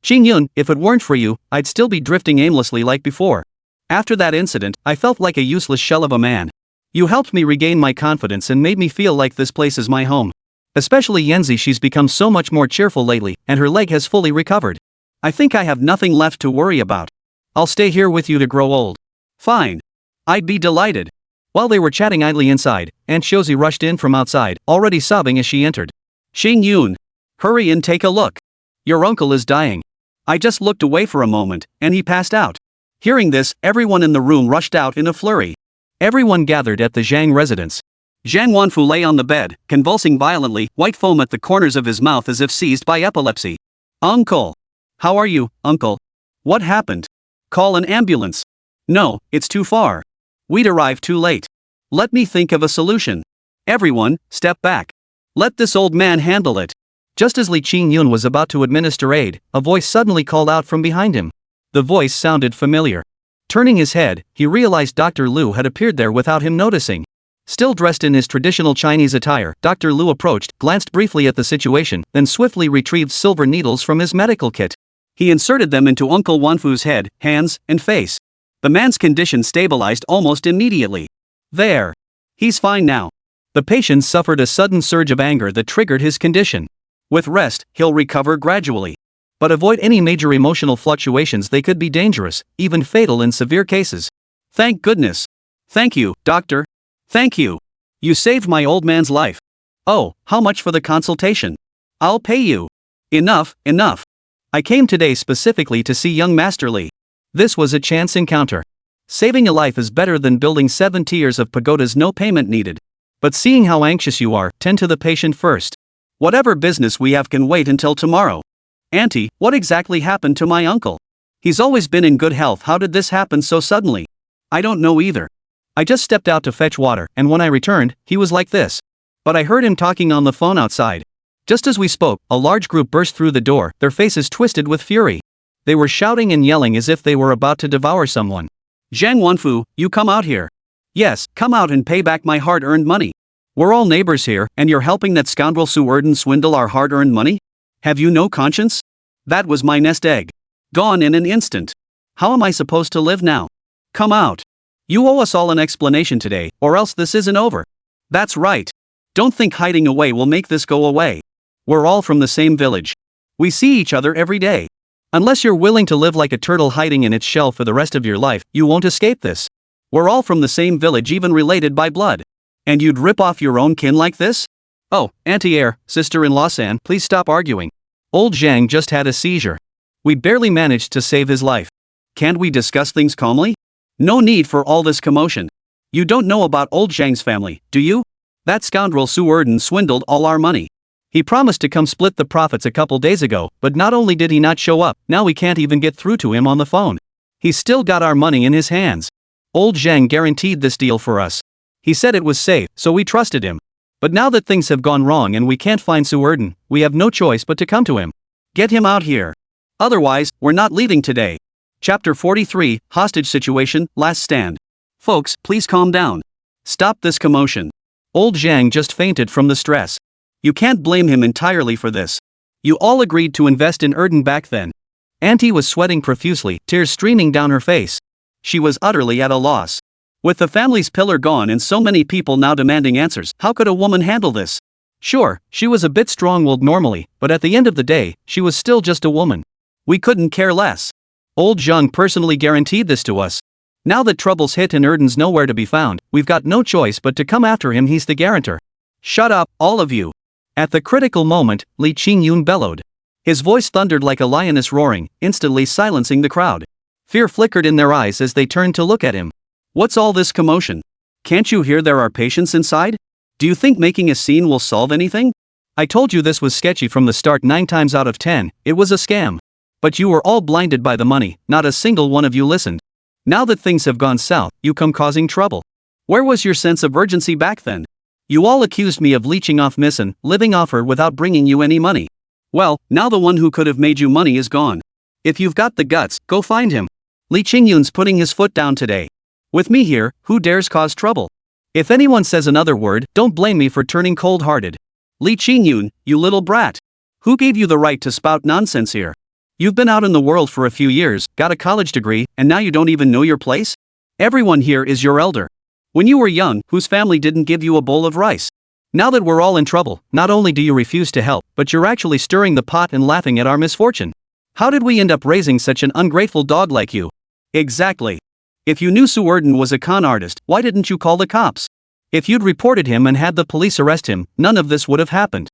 Qingyun, if it weren't for you, I'd still be drifting aimlessly like before. After that incident, I felt like a useless shell of a man. You helped me regain my confidence and made me feel like this place is my home. Especially Yanzi, she's become so much more cheerful lately, and her leg has fully recovered. I think I have nothing left to worry about. I'll stay here with you to grow old. Fine. I'd be delighted. While they were chatting idly inside, Aunt Shozi rushed in from outside, already sobbing as she entered. Qingyun. Hurry and take a look. Your uncle is dying. I just looked away for a moment, and he passed out. Hearing this, everyone in the room rushed out in a flurry. Everyone gathered at the Zhang residence. Zhang Wanfu lay on the bed, convulsing violently, white foam at the corners of his mouth as if seized by epilepsy. Uncle! How are you, uncle? What happened? Call an ambulance. No, it's too far. We'd arrive too late. Let me think of a solution. Everyone, step back. Let this old man handle it. Just as Li Qingyun was about to administer aid, a voice suddenly called out from behind him. The voice sounded familiar. Turning his head, he realized Dr. Lu had appeared there without him noticing. Still dressed in his traditional Chinese attire, Dr. Lu approached, glanced briefly at the situation, then swiftly retrieved silver needles from his medical kit. He inserted them into Uncle Wanfu's head, hands, and face. The man's condition stabilized almost immediately. There. He's fine now. The patient suffered a sudden surge of anger that triggered his condition. With rest, he'll recover gradually. But avoid any major emotional fluctuations, they could be dangerous, even fatal in severe cases. Thank goodness. Thank you, doctor. Thank you. You saved my old man's life. Oh, how much for the consultation? I'll pay you. Enough, enough. I came today specifically to see young Master Li. This was a chance encounter. Saving a life is better than building 7 tiers of pagodas. No payment needed. But seeing how anxious you are, tend to the patient first. Whatever business we have can wait until tomorrow. Auntie, what exactly happened to my uncle? He's always been in good health. How did this happen so suddenly? I don't know either. I just stepped out to fetch water, and when I returned, he was like this. But I heard him talking on the phone outside. Just as we spoke, a large group burst through the door, their faces twisted with fury. They were shouting and yelling as if they were about to devour someone. Zhang Wanfu, you come out here. Yes, come out and pay back my hard-earned money. We're all neighbors here, and you're helping that scoundrel Su Erden swindle our hard-earned money? Have you no conscience? That was my nest egg. Gone in an instant. How am I supposed to live now? Come out. You owe us all an explanation today, or else this isn't over. That's right. Don't think hiding away will make this go away. We're all from the same village. We see each other every day. Unless you're willing to live like a turtle hiding in its shell for the rest of your life, you won't escape this. We're all from the same village, even related by blood. And you'd rip off your own kin like this? Oh, Auntie Heir, sister-in-law San, please stop arguing. Old Zhang just had a seizure. We barely managed to save his life. Can't we discuss things calmly? No need for all this commotion. You don't know about old Zhang's family, do you? That scoundrel Su Erden swindled all our money. He promised to come split the profits a couple days ago, but not only did he not show up, now we can't even get through to him on the phone. He's still got our money in his hands. Old Zhang guaranteed this deal for us. He said it was safe, so we trusted him. But now that things have gone wrong and we can't find Su Erden, we have no choice but to come to him. Get him out here. Otherwise, we're not leaving today. Chapter 43, Hostage Situation, Last Stand. Folks, please calm down. Stop this commotion. Old Zhang just fainted from the stress. You can't blame him entirely for this. You all agreed to invest in Erden back then. Auntie was sweating profusely, tears streaming down her face. She was utterly at a loss. With the family's pillar gone and so many people now demanding answers, how could a woman handle this? Sure, she was a bit strong-willed normally, but at the end of the day, she was still just a woman. We couldn't care less. Old Zhang personally guaranteed this to us. Now that trouble's hit and Erden's nowhere to be found, we've got no choice but to come after him. He's the guarantor. Shut up, all of you. At the critical moment, Li Qingyun bellowed. His voice thundered like a lioness roaring, instantly silencing the crowd. Fear flickered in their eyes as they turned to look at him. What's all this commotion? Can't you hear there are patients inside? Do you think making a scene will solve anything? I told you this was sketchy from the start. 9 times out of 10, it was a scam. But you were all blinded by the money, not a single one of you listened. Now that things have gone south, you come causing trouble. Where was your sense of urgency back then? You all accused me of leeching off Misson, living off her without bringing you any money. Well, now the one who could have made you money is gone. If you've got the guts, go find him. Li Qingyun's putting his foot down today. With me here, who dares cause trouble? If anyone says another word, don't blame me for turning cold-hearted. Li Qingyun, you little brat. Who gave you the right to spout nonsense here? You've been out in the world for a few years, got a college degree, and now you don't even know your place? Everyone here is your elder. When you were young, whose family didn't give you a bowl of rice? Now that we're all in trouble, not only do you refuse to help, but you're actually stirring the pot and laughing at our misfortune. How did we end up raising such an ungrateful dog like you? Exactly. If you knew Su Erden was a con artist, why didn't you call the cops? If you'd reported him and had the police arrest him, none of this would have happened.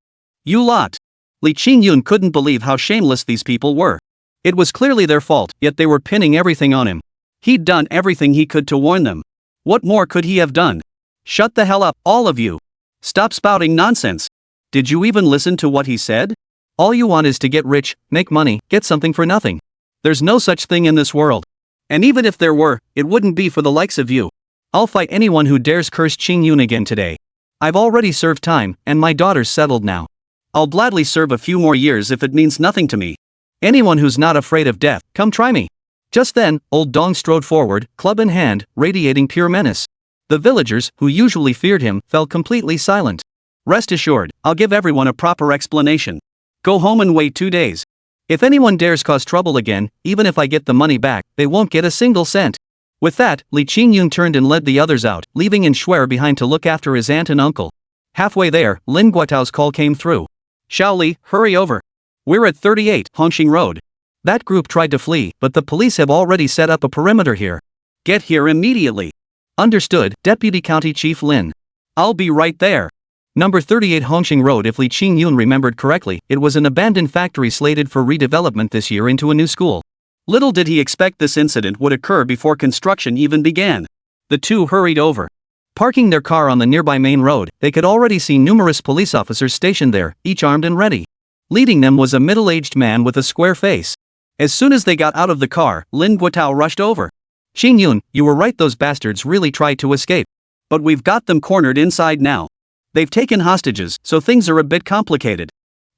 You lot. Li Qingyun couldn't believe how shameless these people were. It was clearly their fault, yet they were pinning everything on him. He'd done everything he could to warn them. What more could he have done? Shut the hell up, all of you. Stop spouting nonsense. Did you even listen to what he said? All you want is to get rich, make money, get something for nothing. There's no such thing in this world. And even if there were, it wouldn't be for the likes of you. I'll fight anyone who dares curse Qingyun again today. I've already served time, and my daughter's settled now. I'll gladly serve a few more years if it means nothing to me. Anyone who's not afraid of death, come try me. Just then, old Dong strode forward, club in hand, radiating pure menace. The villagers, who usually feared him, fell completely silent. Rest assured, I'll give everyone a proper explanation. Go home and wait 2 days. If anyone dares cause trouble again, even if I get the money back, they won't get a single cent. With that, Li Qingyun turned and led the others out, leaving Shuer behind to look after his aunt and uncle. Halfway there, Lin Guotao's call came through. Xiaoli, hurry over. We're at 38 Hongxing Road. That group tried to flee, but the police have already set up a perimeter here. Get here immediately. Understood, Deputy County Chief Lin. I'll be right there. Number 38 Hongxing Road. If Li Qingyun remembered correctly, it was an abandoned factory slated for redevelopment this year into a new school. Little did he expect this incident would occur before construction even began. The two hurried over. Parking their car on the nearby main road, they could already see numerous police officers stationed there, each armed and ready. Leading them was a middle-aged man with a square face. As soon as they got out of the car, Li Qingyun rushed over. "Qingyun, you were right, those bastards really tried to escape. But we've got them cornered inside now. They've taken hostages, so things are a bit complicated.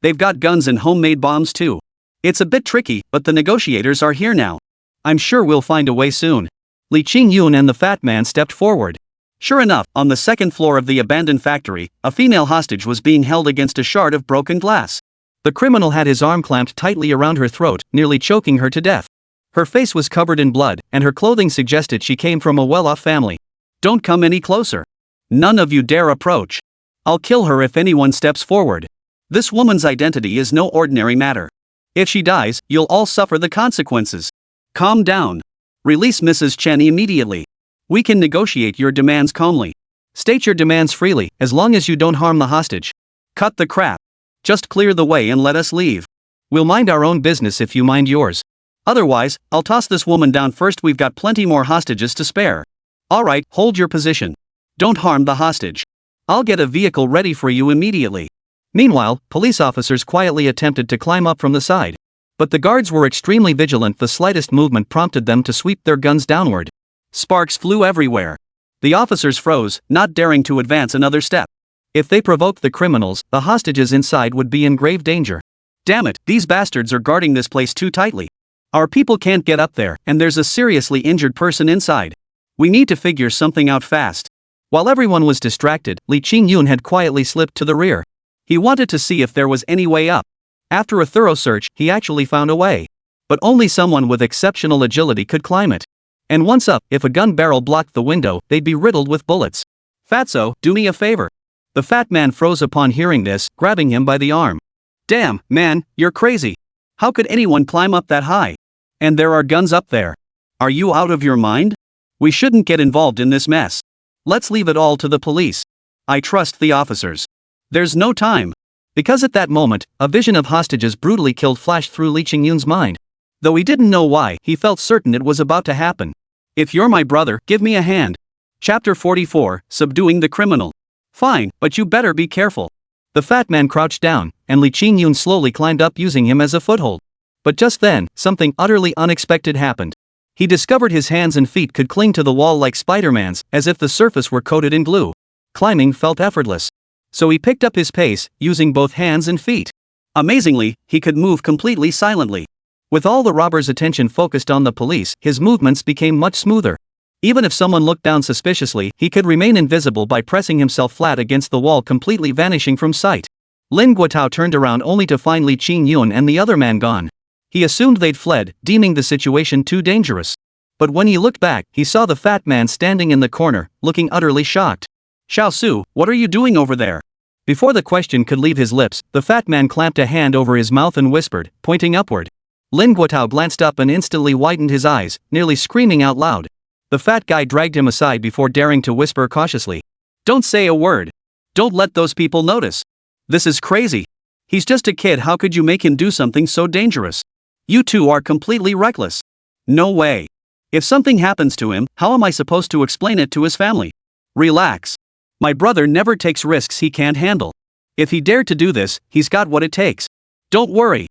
They've got guns and homemade bombs too. It's a bit tricky, but the negotiators are here now. I'm sure we'll find a way soon." Li Qingyun and the fat man stepped forward. Sure enough, on the second floor of the abandoned factory, a female hostage was being held against a shard of broken glass. The criminal had his arm clamped tightly around her throat, nearly choking her to death. Her face was covered in blood, and her clothing suggested she came from a well-off family. "Don't come any closer. None of you dare approach. I'll kill her if anyone steps forward. This woman's identity is no ordinary matter. If she dies, you'll all suffer the consequences. Calm down. Release Mrs. Chen immediately. We can negotiate your demands calmly. State your demands freely, as long as you don't harm the hostage. Cut the crap. Just clear the way and let us leave. We'll mind our own business if you mind yours. Otherwise, I'll toss this woman down first. We've got plenty more hostages to spare. Alright, hold your position. Don't harm the hostage. I'll get a vehicle ready for you immediately." Meanwhile, police officers quietly attempted to climb up from the side. But the guards were extremely vigilant. The slightest movement prompted them to sweep their guns downward. Sparks flew everywhere. The officers froze, not daring to advance another step. If they provoked the criminals, the hostages inside would be in grave danger. Damn it, these bastards are guarding this place too tightly. Our people can't get up there, and there's a seriously injured person inside. We need to figure something out fast. While everyone was distracted, Li Qingyun had quietly slipped to the rear. He wanted to see if there was any way up. After a thorough search, he actually found a way. But only someone with exceptional agility could climb it. And once up, if a gun barrel blocked the window, they'd be riddled with bullets. "Fatso, do me a favor." The fat man froze upon hearing this, grabbing him by the arm. "Damn, man, you're crazy. How could anyone climb up that high? And there are guns up there. Are you out of your mind? We shouldn't get involved in this mess. Let's leave it all to the police. I trust the officers. There's no time." Because at that moment, a vision of hostages brutally killed flashed through Li Qingyun's mind. Though he didn't know why, he felt certain it was about to happen. "If you're my brother, give me a hand." Chapter 44, Subduing the Criminal. "Fine, but you better be careful." The fat man crouched down, and Li Qingyun slowly climbed up using him as a foothold. But just then, something utterly unexpected happened. He discovered his hands and feet could cling to the wall like Spider-Man's, as if the surface were coated in glue. Climbing felt effortless. So he picked up his pace, using both hands and feet. Amazingly, he could move completely silently. With all the robbers' attention focused on the police, his movements became much smoother. Even if someone looked down suspiciously, he could remain invisible by pressing himself flat against the wall, completely vanishing from sight. Li Qingyun turned around only to find Li Qingyun and the other man gone. He assumed they'd fled, deeming the situation too dangerous. But when he looked back, he saw the fat man standing in the corner, looking utterly shocked. "Xiaosu, what are you doing over there?" Before the question could leave his lips, the fat man clamped a hand over his mouth and whispered, pointing upward. Li Qingyun glanced up and instantly widened his eyes, nearly screaming out loud. The fat guy dragged him aside before daring to whisper cautiously. "Don't say a word. Don't let those people notice. This is crazy. He's just a kid. How could you make him do something so dangerous? You two are completely reckless. No way. If something happens to him, how am I supposed to explain it to his family? Relax. My brother never takes risks he can't handle. If he dared to do this, he's got what it takes. Don't worry."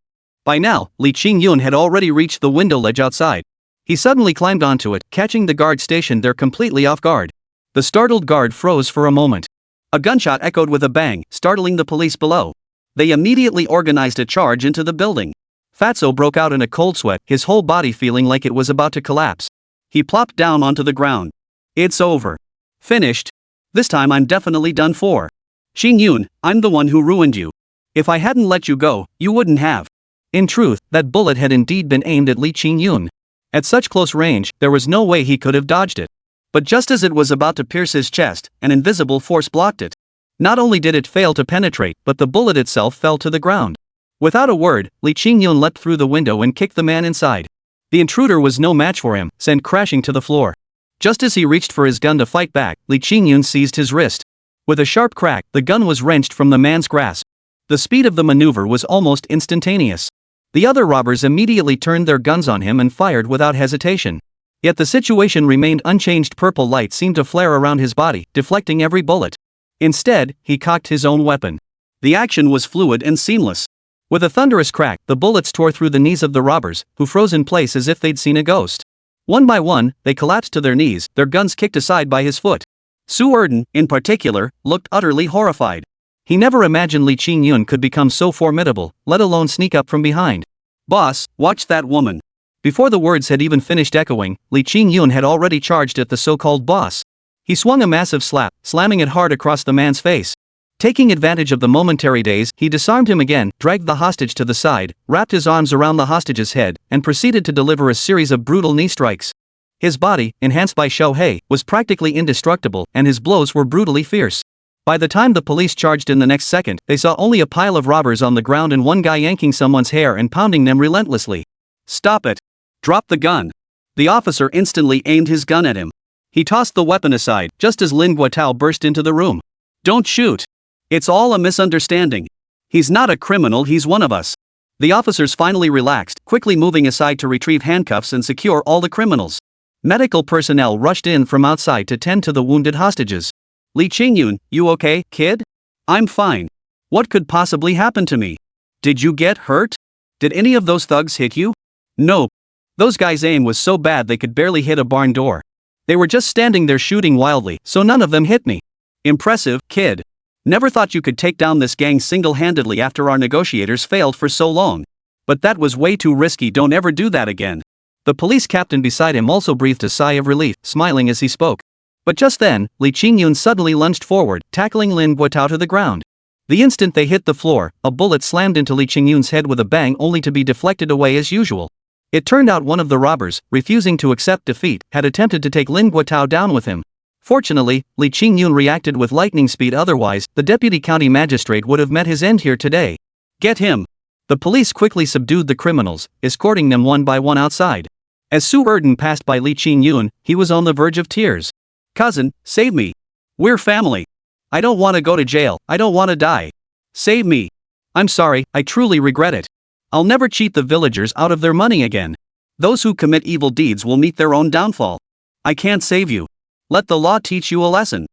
By now, Li Qingyun had already reached the window ledge outside. He suddenly climbed onto it, catching the guard stationed there completely off guard. The startled guard froze for a moment. A gunshot echoed with a bang, startling the police below. They immediately organized a charge into the building. Fatso broke out in a cold sweat, his whole body feeling like it was about to collapse. He plopped down onto the ground. "It's over. Finished. This time I'm definitely done for. Qingyun, I'm the one who ruined you. If I hadn't let you go, you wouldn't have." In truth, that bullet had indeed been aimed at Li Qingyun. At such close range, there was no way he could have dodged it. But just as it was about to pierce his chest, an invisible force blocked it. Not only did it fail to penetrate, but the bullet itself fell to the ground. Without a word, Li Qingyun leapt through the window and kicked the man inside. The intruder was no match for him, sent crashing to the floor. Just as he reached for his gun to fight back, Li Qingyun seized his wrist. With a sharp crack, the gun was wrenched from the man's grasp. The speed of the maneuver was almost instantaneous. The other robbers immediately turned their guns on him and fired without hesitation. Yet the situation remained unchanged. Purple light seemed to flare around his body, deflecting every bullet. Instead, he cocked his own weapon. The action was fluid and seamless. With a thunderous crack, the bullets tore through the knees of the robbers, who froze in place as if they'd seen a ghost. One by one, they collapsed to their knees, their guns kicked aside by his foot. Su Erden, in particular, looked utterly horrified. He never imagined Li Qingyun could become so formidable, let alone sneak up from behind. "Boss, watch that woman." Before the words had even finished echoing, Li Qingyun had already charged at the so-called boss. He swung a massive slap, slamming it hard across the man's face. Taking advantage of the momentary daze, he disarmed him again, dragged the hostage to the side, wrapped his arms around the hostage's head, and proceeded to deliver a series of brutal knee strikes. His body, enhanced by Xiao He, was practically indestructible, and his blows were brutally fierce. By the time the police charged in the next second, they saw only a pile of robbers on the ground and one guy yanking someone's hair and pounding them relentlessly. "Stop it! Drop the gun!" The officer instantly aimed his gun at him. He tossed the weapon aside, just as Lin Guotao burst into the room. "Don't shoot! It's all a misunderstanding. He's not a criminal, he's one of us." The officers finally relaxed, quickly moving aside to retrieve handcuffs and secure all the criminals. Medical personnel rushed in from outside to tend to the wounded hostages. "Li Qingyun, you okay, kid?" "I'm fine. What could possibly happen to me?" "Did you get hurt? Did any of those thugs hit you?" "No. Those guys' aim was so bad they could barely hit a barn door. They were just standing there shooting wildly, so none of them hit me." "Impressive, kid. Never thought you could take down this gang single-handedly after our negotiators failed for so long. But that was way too risky, don't ever do that again." The police captain beside him also breathed a sigh of relief, smiling as he spoke. But just then, Li Qingyun suddenly lunged forward, tackling Lin Guotao to the ground. The instant they hit the floor, a bullet slammed into Li Qingyun's head with a bang, only to be deflected away as usual. It turned out one of the robbers, refusing to accept defeat, had attempted to take Lin Guotao down with him. Fortunately, Li Qingyun reacted with lightning speed, otherwise, the deputy county magistrate would have met his end here today. "Get him!" The police quickly subdued the criminals, escorting them one by one outside. As Su Erden passed by Li Qingyun, he was on the verge of tears. "Cousin, save me. We're family. I don't want to go to jail, I don't want to die. Save me. I'm sorry, I truly regret it. I'll never cheat the villagers out of their money again. Those who commit evil deeds will meet their own downfall. I can't save you. Let the law teach you a lesson."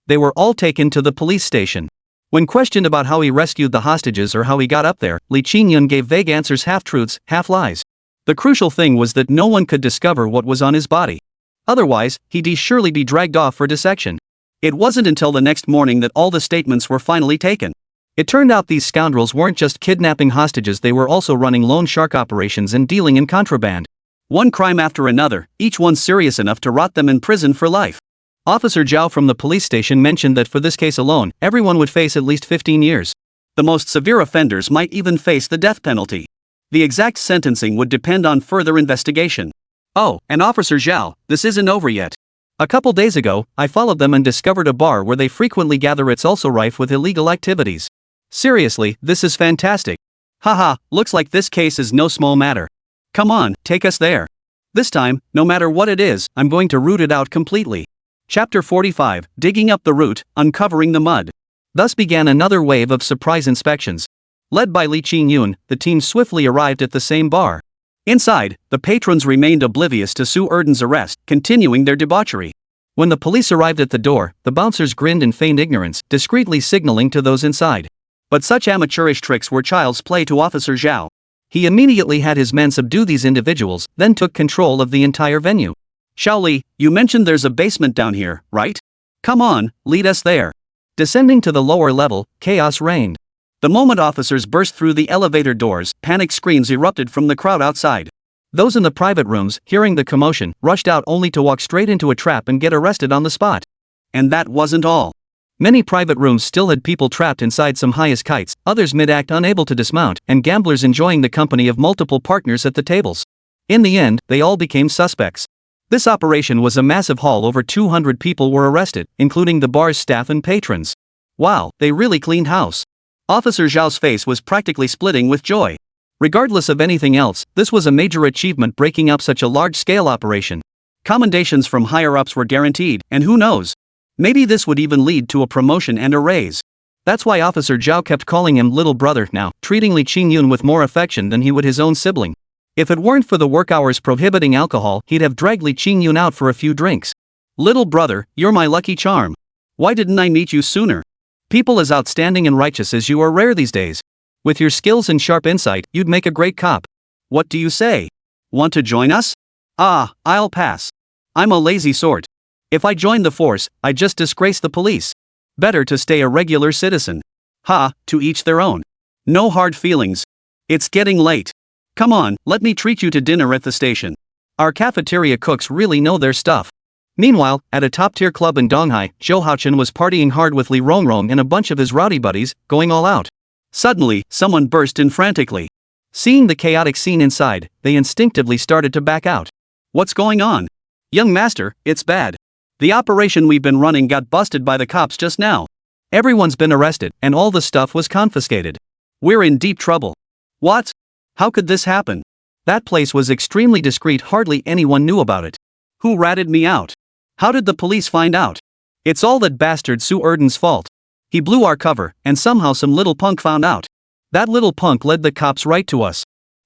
They were all taken to the police station. When questioned about how he rescued the hostages or how he got up there, Li Qingyun gave vague answers, half-truths, half-lies. The crucial thing was that no one could discover what was on his body. Otherwise, he'd surely be dragged off for dissection. It wasn't until the next morning that all the statements were finally taken. It turned out these scoundrels weren't just kidnapping hostages, they were also running loan shark operations and dealing in contraband. One crime after another, each one serious enough to rot them in prison for life. Officer Zhao from the police station mentioned that for this case alone, everyone would face at least 15 years. The most severe offenders might even face the death penalty. The exact sentencing would depend on further investigation. "Oh, and Officer Zhao, this isn't over yet. A couple days ago, I followed them and discovered a bar where they frequently gather. It's also rife with illegal activities. Seriously, this is fantastic. Haha, looks like this case is no small matter. Come on, take us there. This time, no matter what it is, I'm going to root it out completely." Chapter 45, Digging Up the Root, Uncovering the Mud. Thus began another wave of surprise inspections. Led by Li Qingyun, the team swiftly arrived at the same bar. Inside, the patrons remained oblivious to Su Erden's arrest, continuing their debauchery. When the police arrived at the door, the bouncers grinned in feigned ignorance, discreetly signaling to those inside. But such amateurish tricks were child's play to Officer Zhao. He immediately had his men subdue these individuals, then took control of the entire venue. "Xiaoli, you mentioned there's a basement down here, right? Come on, lead us there." Descending to the lower level, chaos reigned. The moment officers burst through the elevator doors, panic screams erupted from the crowd outside. Those in the private rooms, hearing the commotion, rushed out only to walk straight into a trap and get arrested on the spot. And that wasn't all. Many private rooms still had people trapped inside, some high as kites, others mid-act unable to dismount, and gamblers enjoying the company of multiple partners at the tables. In the end, they all became suspects. This operation was a massive haul. Over 200 people were arrested, including the bar's staff and patrons. Wow, they really cleaned house. Officer Zhao's face was practically splitting with joy. Regardless of anything else, this was a major achievement, breaking up such a large-scale operation. Commendations from higher-ups were guaranteed, and who knows? Maybe this would even lead to a promotion and a raise. That's why Officer Zhao kept calling him little brother now, treating Li Qingyun with more affection than he would his own sibling. If it weren't for the work hours prohibiting alcohol, he'd have dragged Li Qingyun out for a few drinks. Little brother, you're my lucky charm. Why didn't I meet you sooner? People as outstanding and righteous as you are rare these days. With your skills and sharp insight, you'd make a great cop. What do you say? Want to join us? Ah, I'll pass. I'm a lazy sort. If I join the force, I'd just disgrace the police. Better to stay a regular citizen. Ha, to each their own. No hard feelings. It's getting late. Come on, let me treat you to dinner at the station. Our cafeteria cooks really know their stuff. Meanwhile, at a top-tier club in Donghai, Zhou Haochen was partying hard with Li Rongrong and a bunch of his rowdy buddies, going all out. Suddenly, someone burst in frantically. Seeing the chaotic scene inside, they instinctively started to back out. What's going on? Young master, it's bad. The operation we've been running got busted by the cops just now. Everyone's been arrested, and all the stuff was confiscated. We're in deep trouble. What? How could this happen? That place was extremely discreet, hardly anyone knew about it. Who ratted me out? How did the police find out? It's all that bastard Su Erden's fault. He blew our cover, and somehow some little punk found out. That little punk led the cops right to us.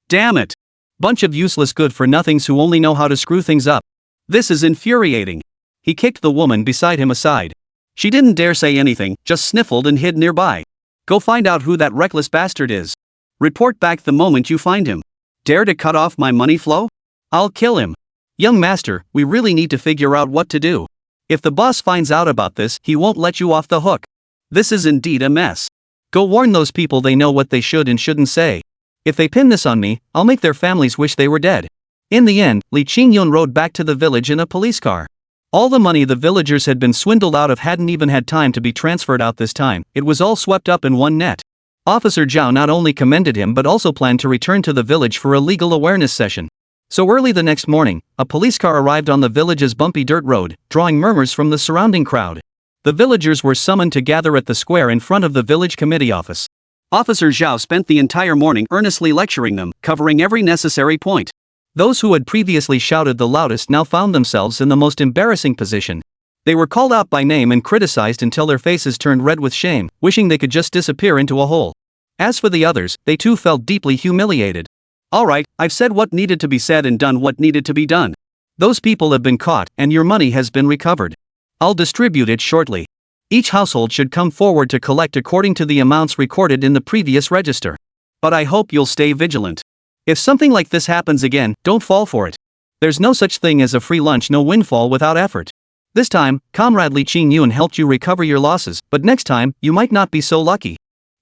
Damn it. Bunch of useless good-for-nothings who only know how to screw things up. This is infuriating. He kicked the woman beside him aside. She didn't dare say anything, just sniffled and hid nearby. Go find out who that reckless bastard is. Report back the moment you find him. Dare to cut off my money flow? I'll kill him. Young master, we really need to figure out what to do. If the boss finds out about this, he won't let you off the hook. This is indeed a mess. Go warn those people they know what they should and shouldn't say. If they pin this on me, I'll make their families wish they were dead. In the end, Li Qingyun rode back to the village in a police car. All the money the villagers had been swindled out of hadn't even had time to be transferred out this time, it was all swept up in one net. Officer Zhao not only commended him but also planned to return to the village for a legal awareness session. So early the next morning, a police car arrived on the village's bumpy dirt road, drawing murmurs from the surrounding crowd. The villagers were summoned to gather at the square in front of the village committee office. Officer Zhao spent the entire morning earnestly lecturing them, covering every necessary point. Those who had previously shouted the loudest now found themselves in the most embarrassing position. They were called out by name and criticized until their faces turned red with shame, wishing they could just disappear into a hole. As for the others, they too felt deeply humiliated. Alright, I've said what needed to be said and done what needed to be done. Those people have been caught, and your money has been recovered. I'll distribute it shortly. Each household should come forward to collect according to the amounts recorded in the previous register. But I hope you'll stay vigilant. If something like this happens again, don't fall for it. There's no such thing as a free lunch, no windfall without effort. This time, Comrade Li Qingyun helped you recover your losses, but next time, you might not be so lucky.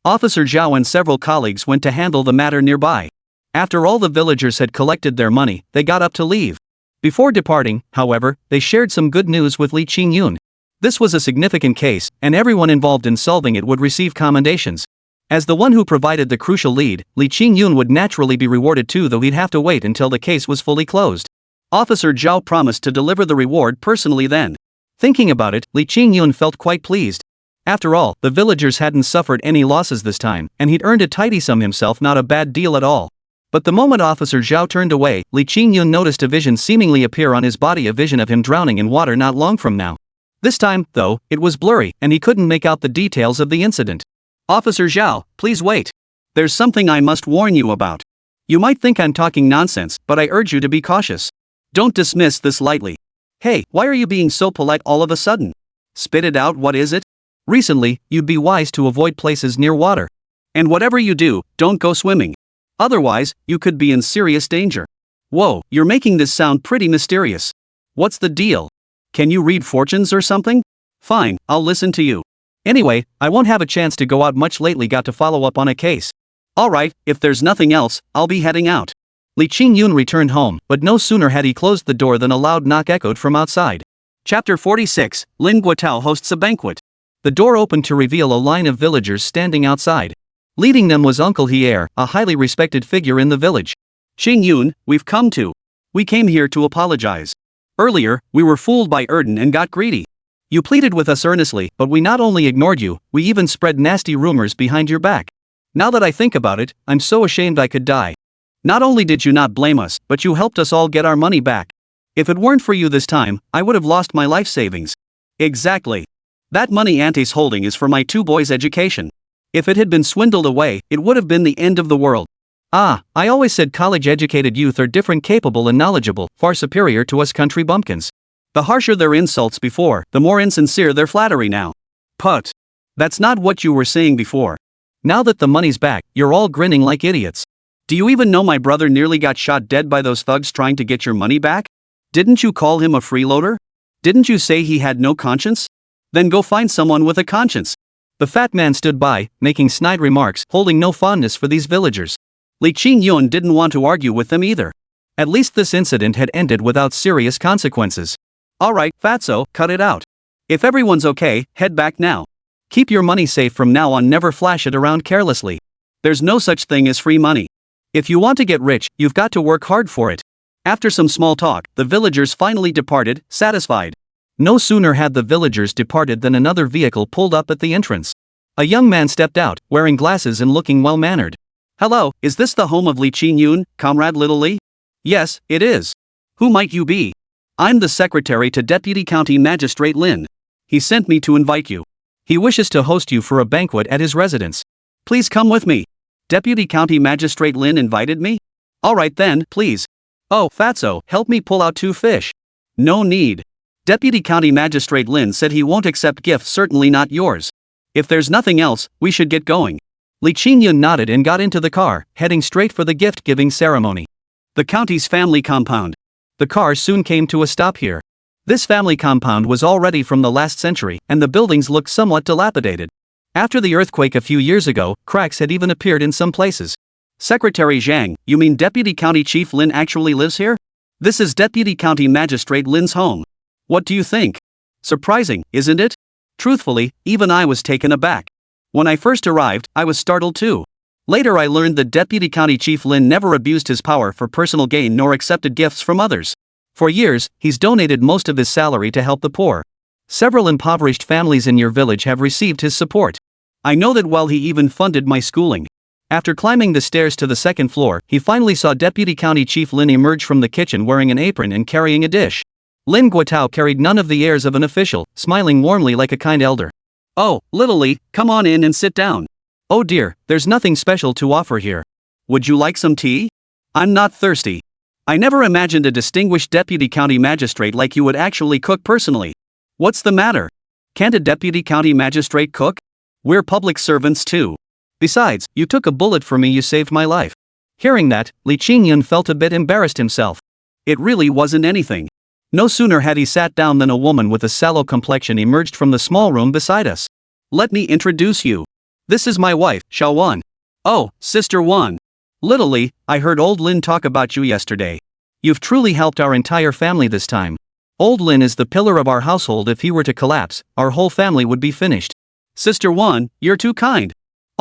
Officer Zhao and several colleagues went to handle the matter nearby. After all the villagers had collected their money, they got up to leave. Before departing, however, they shared some good news with Li Qingyun. This was a significant case, and everyone involved in solving it would receive commendations. As the one who provided the crucial lead, Li Qingyun would naturally be rewarded too, though he'd have to wait until the case was fully closed. Officer Zhao promised to deliver the reward personally then. Thinking about it, Li Qingyun felt quite pleased. After all, the villagers hadn't suffered any losses this time, and he'd earned a tidy sum himself, not a bad deal at all. But the moment Officer Zhao turned away, Li Qingyun noticed a vision seemingly appear on his body, a vision of him drowning in water not long from now. This time, though, it was blurry, and he couldn't make out the details of the incident. Officer Zhao, please wait. There's something I must warn you about. You might think I'm talking nonsense, but I urge you to be cautious. Don't dismiss this lightly. Hey, why are you being so polite all of a sudden? Spit it out, what is it? Recently, you'd be wise to avoid places near water. And whatever you do, don't go swimming. Otherwise, you could be in serious danger. Whoa, you're making this sound pretty mysterious. What's the deal? Can you read fortunes or something? Fine, I'll listen to you. Anyway, I won't have a chance to go out much lately, got to follow up on a case. Alright, if there's nothing else, I'll be heading out. Li Qingyun returned home, but no sooner had he closed the door than a loud knock echoed from outside. Chapter 46, Lin Guotao hosts a banquet. The door opened to reveal a line of villagers standing outside. Leading them was Uncle Heir, a highly respected figure in the village. Qingyun, we came here to apologize. Earlier, we were fooled by Erden and got greedy. You pleaded with us earnestly, but we not only ignored you, we even spread nasty rumors behind your back. Now that I think about it, I'm so ashamed I could die. Not only did you not blame us, but you helped us all get our money back. If it weren't for you this time, I would have lost my life savings. Exactly. That money Auntie's holding is for my two boys' education. If it had been swindled away, it would have been the end of the world. I always said college-educated youth are different, capable and knowledgeable, far superior to us country bumpkins. The harsher their insults before, the more insincere their flattery now. Put. That's not what you were saying before. Now that the money's back, you're all grinning like idiots. Do you even know my brother nearly got shot dead by those thugs trying to get your money back? Didn't you call him a freeloader? Didn't you say he had no conscience? Then go find someone with a conscience. The fat man stood by, making snide remarks, holding no fondness for these villagers. Li Qingyun didn't want to argue with them either. At least this incident had ended without serious consequences. Alright, fatso, cut it out. If everyone's okay, head back now. Keep your money safe from now on, never flash it around carelessly. There's no such thing as free money. If you want to get rich, you've got to work hard for it. After some small talk, the villagers finally departed, satisfied. No sooner had the villagers departed than another vehicle pulled up at the entrance. A young man stepped out, wearing glasses and looking well-mannered. Hello, is this the home of Li Qingyun, Comrade Little Li? Yes, it is. Who might you be? I'm the secretary to Deputy County Magistrate Lin. He sent me to invite you. He wishes to host you for a banquet at his residence. Please come with me. Deputy County Magistrate Lin invited me? Alright then, please. Oh, fatso, help me pull out 2 fish. No need. Deputy County Magistrate Lin said he won't accept gifts, certainly not yours. If there's nothing else, we should get going. Li Qingyun nodded and got into the car, heading straight for the gift-giving ceremony. The county's family compound. The car soon came to a stop here. This family compound was already from the last century, and the buildings looked somewhat dilapidated. After the earthquake a few years ago, cracks had even appeared in some places. Secretary Zhang, you mean Deputy County Chief Lin actually lives here? This is Deputy County Magistrate Lin's home. What do you think? Surprising, isn't it? Truthfully, even I was taken aback. When I first arrived, I was startled too. Later I learned that Deputy County Chief Lin never abused his power for personal gain nor accepted gifts from others. For years, he's donated most of his salary to help the poor. Several impoverished families in your village have received his support. I know that well, he even funded my schooling. After climbing the stairs to the 2nd floor, he finally saw Deputy County Chief Lin emerge from the kitchen wearing an apron and carrying a dish. Lin Guotao carried none of the airs of an official, smiling warmly like a kind elder. Oh, Little Li, come on in and sit down. Oh dear, there's nothing special to offer here. Would you like some tea? I'm not thirsty. I never imagined a distinguished deputy county magistrate like you would actually cook personally. What's the matter? Can't a deputy county magistrate cook? We're public servants too. Besides, you took a bullet for me, you saved my life. Hearing that, Li Qingyun felt a bit embarrassed himself. It really wasn't anything. No sooner had he sat down than a woman with a sallow complexion emerged from the small room beside us. Let me introduce you. This is my wife, Xiao Wan. Oh, Sister Wan. Little Li, I heard old Lin talk about you yesterday. You've truly helped our entire family this time. Old Lin is the pillar of our household. If he were to collapse, our whole family would be finished. Sister Wan, you're too kind.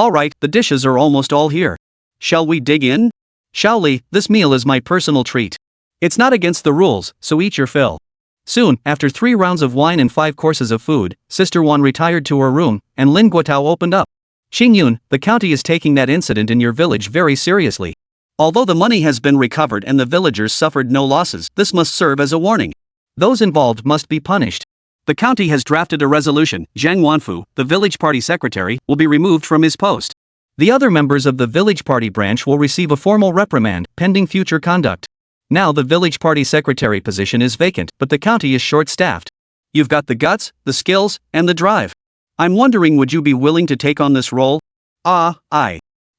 Alright, the dishes are almost all here. Shall we dig in? Xiao Li, this meal is my personal treat. It's not against the rules, so eat your fill. Soon, after 3 rounds of wine and 5 courses of food, Sister Wan retired to her room, and Lin Guotao opened up. Qingyun, the county is taking that incident in your village very seriously. Although the money has been recovered and the villagers suffered no losses, this must serve as a warning. Those involved must be punished. The county has drafted a resolution. Zhang Wanfu, the village party secretary, will be removed from his post. The other members of the village party branch will receive a formal reprimand, pending future conduct. Now the village party secretary position is vacant, but the county is short-staffed. You've got the guts, the skills, and the drive. I'm wondering, would you be willing to take on this role? I'm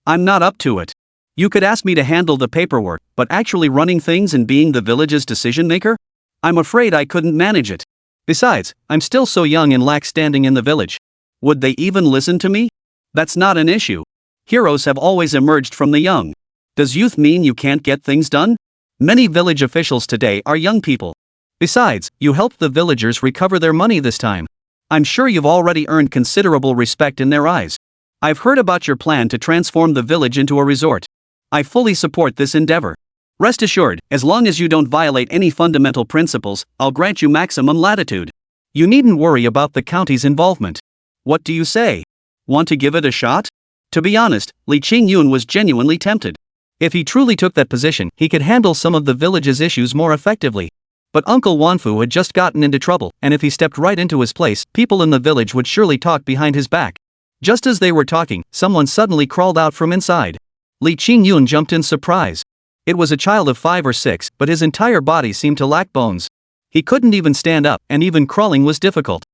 not up to it. You could ask me to handle the paperwork, but actually running things and being the village's decision-maker? I'm afraid I couldn't manage it. Besides, I'm still so young and lack standing in the village. Would they even listen to me? That's not an issue. Heroes have always emerged from the young. Does youth mean you can't get things done? Many village officials today are young people. Besides, you helped the villagers recover their money this time. I'm sure you've already earned considerable respect in their eyes. I've heard about your plan to transform the village into a resort. I fully support this endeavor. Rest assured, as long as you don't violate any fundamental principles, I'll grant you maximum latitude. You needn't worry about the county's involvement. What do you say? Want to give it a shot? To be honest, Li Qingyun was genuinely tempted. If he truly took that position, he could handle some of the village's issues more effectively. But Uncle Wanfu had just gotten into trouble, and if he stepped right into his place, people in the village would surely talk behind his back. Just as they were talking, someone suddenly crawled out from inside. Li Qingyun jumped in surprise. It was a child of 5 or 6, but his entire body seemed to lack bones. He couldn't even stand up, and even crawling was difficult.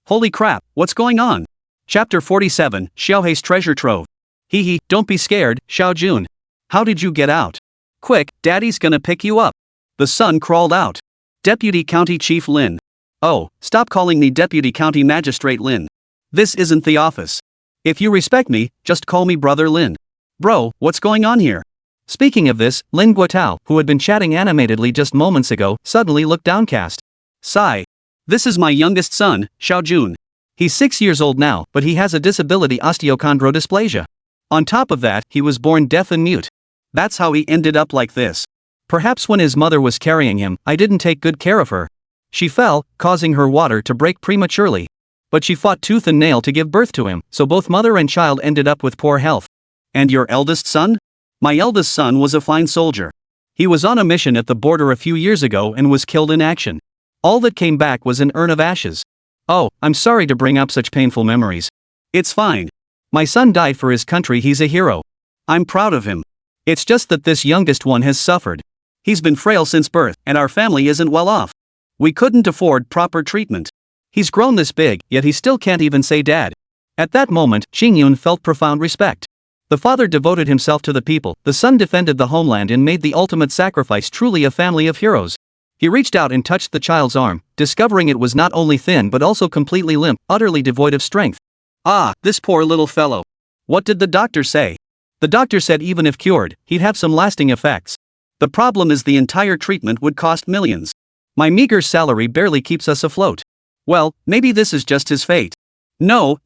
Holy crap, what's going on? Chapter 47, Xiaohei's Treasure Trove. Hee, don't be scared, Xiaojun. How did you get out? Quick, Daddy's gonna pick you up. The son crawled out. Deputy County Chief Lin. Oh, stop calling me Deputy County Magistrate Lin. This isn't the office. If you respect me, just call me Brother Lin. Bro, what's going on here? Speaking of this, Lin Guotao, who had been chatting animatedly just moments ago, suddenly looked downcast. Sigh. This is my youngest son, Xiaojun. He's 6 years old now, but he has a disability, osteochondrodysplasia. On top of that, he was born deaf and mute. That's how he ended up like this. Perhaps when his mother was carrying him, I didn't take good care of her. She fell, causing her water to break prematurely. But she fought tooth and nail to give birth to him, so both mother and child ended up with poor health. And your eldest son? My eldest son was a fine soldier. He was on a mission at the border a few years ago and was killed in action. All that came back was an urn of ashes. Oh, I'm sorry to bring up such painful memories. It's fine. My son died for his country, he's a hero. I'm proud of him. It's just that this youngest one has suffered. He's been frail since birth, and our family isn't well off. We couldn't afford proper treatment. He's grown this big, yet he still can't even say dad. At that moment, Qingyun felt profound respect. The father devoted himself to the people, the son defended the homeland and made the ultimate sacrifice, truly a family of heroes. He reached out and touched the child's arm, discovering it was not only thin but also completely limp, utterly devoid of strength. Ah, this poor little fellow. What did the doctor say? The doctor said even if cured, he'd have some lasting effects. The problem is the entire treatment would cost millions. My meager salary barely keeps us afloat. Well, maybe this is just his fate. No.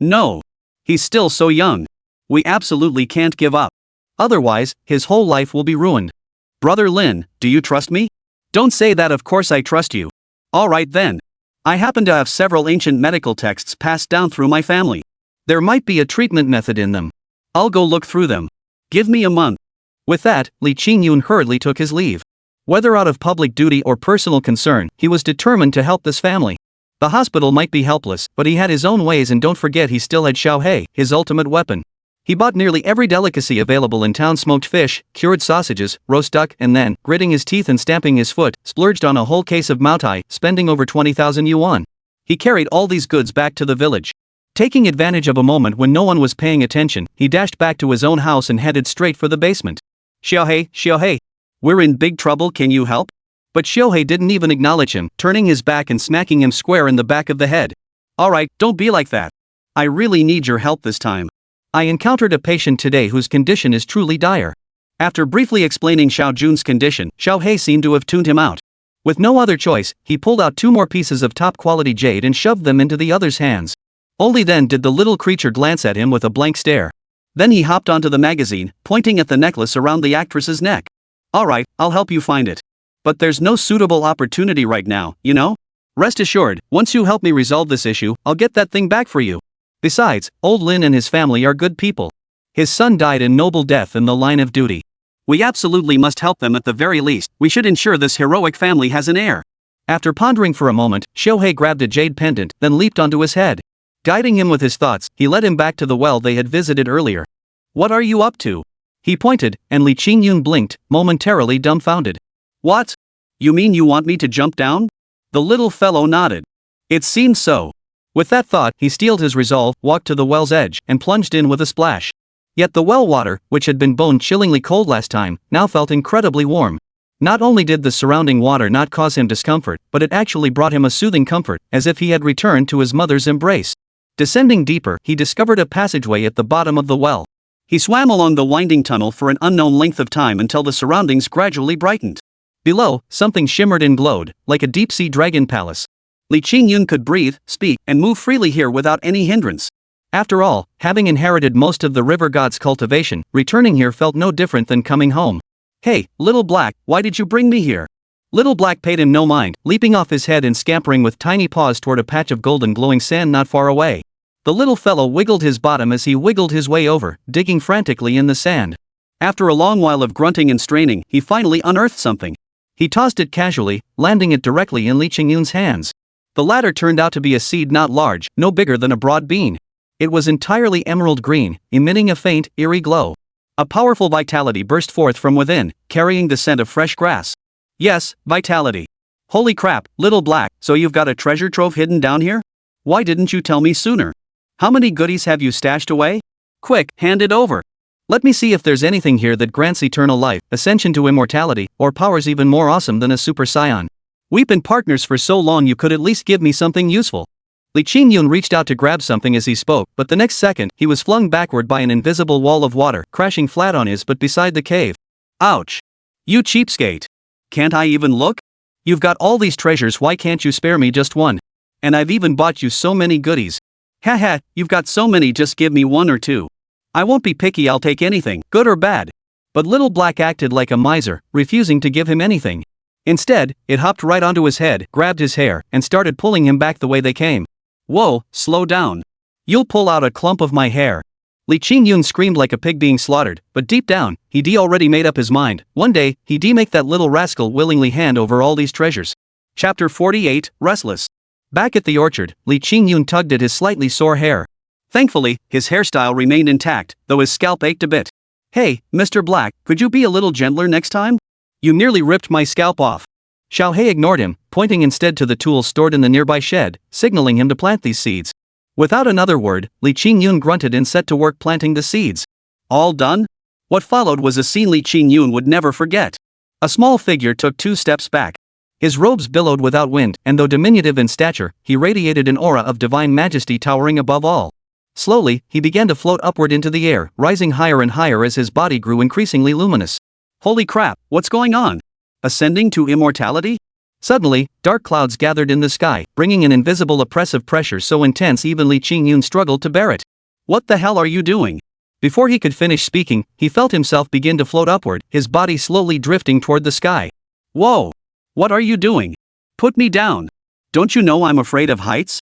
He's still so young. We absolutely can't give up. Otherwise, his whole life will be ruined. Brother Lin, do you trust me? Don't say that, of course I trust you. Alright then. I happen to have several ancient medical texts passed down through my family. There might be a treatment method in them. I'll go look through them. Give me a month. With that, Li Qingyun hurriedly took his leave. Whether out of public duty or personal concern, he was determined to help this family. The hospital might be helpless, but he had his own ways, and don't forget he still had Xiaohei, his ultimate weapon. He bought nearly every delicacy available in town: smoked fish, cured sausages, roast duck, and then, gritting his teeth and stamping his foot, splurged on a whole case of Maotai, spending over 20,000 yuan. He carried all these goods back to the village. Taking advantage of a moment when no one was paying attention, he dashed back to his own house and headed straight for the basement. Xiaohei, we're in big trouble, can you help? But Xiaohei didn't even acknowledge him, turning his back and smacking him square in the back of the head. Alright, don't be like that. I really need your help this time. I encountered a patient today whose condition is truly dire. After briefly explaining Xiaojun's condition, Xiaohei seemed to have tuned him out. With no other choice, he pulled out 2 more pieces of top-quality jade and shoved them into the other's hands. Only then did the little creature glance at him with a blank stare. Then he hopped onto the magazine, pointing at the necklace around the actress's neck. Alright, I'll help you find it. But there's no suitable opportunity right now, you know? Rest assured, once you help me resolve this issue, I'll get that thing back for you. Besides, old Lin and his family are good people. His son died a noble death in the line of duty. We absolutely must help them at the very least. We should ensure this heroic family has an heir. After pondering for a moment, Xiaohei grabbed a jade pendant, then leaped onto his head. Guiding him with his thoughts, he led him back to the well they had visited earlier. What are you up to? He pointed, and Li Qingyun blinked, momentarily dumbfounded. What? You mean you want me to jump down? The little fellow nodded. It seemed so. With that thought, he steeled his resolve, walked to the well's edge, and plunged in with a splash. Yet the well water, which had been bone-chillingly cold last time, now felt incredibly warm. Not only did the surrounding water not cause him discomfort, but it actually brought him a soothing comfort, as if he had returned to his mother's embrace. Descending deeper, he discovered a passageway at the bottom of the well. He swam along the winding tunnel for an unknown length of time until the surroundings gradually brightened. Below, something shimmered and glowed, like a deep-sea dragon palace. Li Qingyun could breathe, speak, and move freely here without any hindrance. After all, having inherited most of the river god's cultivation, returning here felt no different than coming home. Hey, Little Black, why did you bring me here? Little Black paid him no mind, leaping off his head and scampering with tiny paws toward a patch of golden glowing sand not far away. The little fellow wiggled his bottom as he wiggled his way over, digging frantically in the sand. After a long while of grunting and straining, he finally unearthed something. He tossed it casually, landing it directly in Li Qingyun's hands. The latter turned out to be a seed not large, no bigger than a broad bean. It was entirely emerald green, emitting a faint, eerie glow. A powerful vitality burst forth from within, carrying the scent of fresh grass. Yes, vitality. Holy crap, Little Black, so you've got a treasure trove hidden down here? Why didn't you tell me sooner? How many goodies have you stashed away? Quick, hand it over. Let me see if there's anything here that grants eternal life, ascension to immortality, or powers even more awesome than a super scion. We've been partners for so long, you could at least give me something useful. Li Qingyun reached out to grab something as he spoke, but the next second, he was flung backward by an invisible wall of water, crashing flat on his butt beside the cave. Ouch! You cheapskate! Can't I even look? You've got all these treasures, why can't you spare me just one? And I've even bought you so many goodies. Haha, you've got so many, just give me one or two. I won't be picky, I'll take anything, good or bad. But Little Black acted like a miser, refusing to give him anything. Instead, it hopped right onto his head, grabbed his hair, and started pulling him back the way they came. Whoa, slow down. You'll pull out a clump of my hair. Li Qingyun screamed like a pig being slaughtered, but deep down, he'd already made up his mind. One day, he'd make that little rascal willingly hand over all these treasures. Chapter 48, Restless. Back at the orchard, Li Qingyun tugged at his slightly sore hair. Thankfully, his hairstyle remained intact, though his scalp ached a bit. Hey, Mr. Black, could you be a little gentler next time? You nearly ripped my scalp off. Xiaohei ignored him, pointing instead to the tools stored in the nearby shed, signaling him to plant these seeds. Without another word, Li Qingyun grunted and set to work planting the seeds. All done? What followed was a scene Li Qingyun would never forget. A small figure took 2 steps back. His robes billowed without wind, and though diminutive in stature, he radiated an aura of divine majesty towering above all. Slowly, he began to float upward into the air, rising higher and higher as his body grew increasingly luminous. Holy crap, what's going on? Ascending to immortality? Suddenly, dark clouds gathered in the sky, bringing an invisible oppressive pressure so intense even Li Qingyun struggled to bear it. What the hell are you doing? Before he could finish speaking, he felt himself begin to float upward, his body slowly drifting toward the sky. Whoa! What are you doing? Put me down. Don't you know I'm afraid of heights?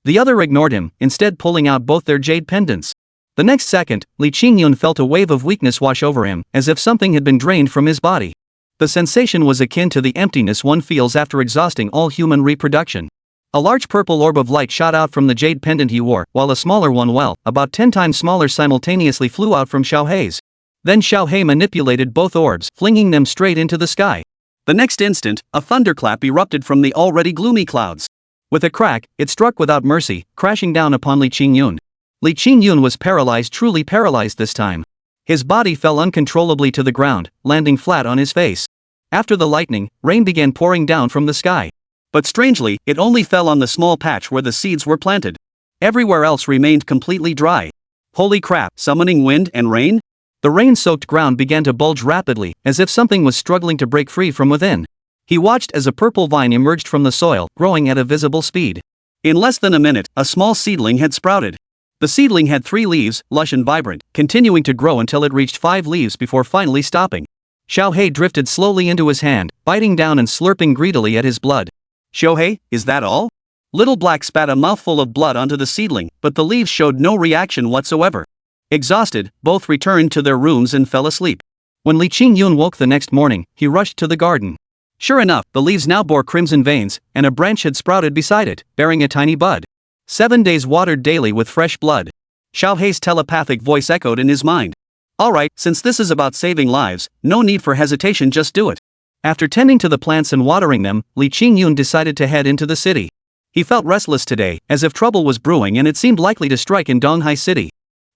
The other ignored him, instead pulling out both their jade pendants. The next second, Li Qingyun felt a wave of weakness wash over him, as if something had been drained from his body. The sensation was akin to the emptiness one feels after exhausting all human reproduction. A large purple orb of light shot out from the jade pendant he wore, while a smaller one, about 10 times smaller, simultaneously flew out from Xiaohei's. Then Xiaohei manipulated both orbs, flinging them straight into the sky. The next instant, a thunderclap erupted from the already gloomy clouds. With a crack, it struck without mercy, crashing down upon Li Qingyun. Li Qingyun was paralyzed, truly paralyzed this time. His body fell uncontrollably to the ground, landing flat on his face. After the lightning, rain began pouring down from the sky. But strangely, it only fell on the small patch where the seeds were planted. Everywhere else remained completely dry. Holy crap, summoning wind and rain? The rain-soaked ground began to bulge rapidly, as if something was struggling to break free from within. He watched as a purple vine emerged from the soil, growing at a visible speed. In less than a minute, a small seedling had sprouted. The seedling had 3 leaves, lush and vibrant, continuing to grow until it reached 5 leaves before finally stopping. Xiaohei drifted slowly into his hand, biting down and slurping greedily at his blood. Xiaohei, is that all? Little Black spat a mouthful of blood onto the seedling, but the leaves showed no reaction whatsoever. Exhausted, both returned to their rooms and fell asleep. When Li Qingyun woke the next morning, he rushed to the garden. Sure enough, the leaves now bore crimson veins, and a branch had sprouted beside it, bearing a tiny bud. 7 days watered daily with fresh blood. Xiaohei's telepathic voice echoed in his mind. Alright, since this is about saving lives, no need for hesitation, just do it. After tending to the plants and watering them, Li Qingyun decided to head into the city. He felt restless today, as if trouble was brewing and it seemed likely to strike in Donghai City.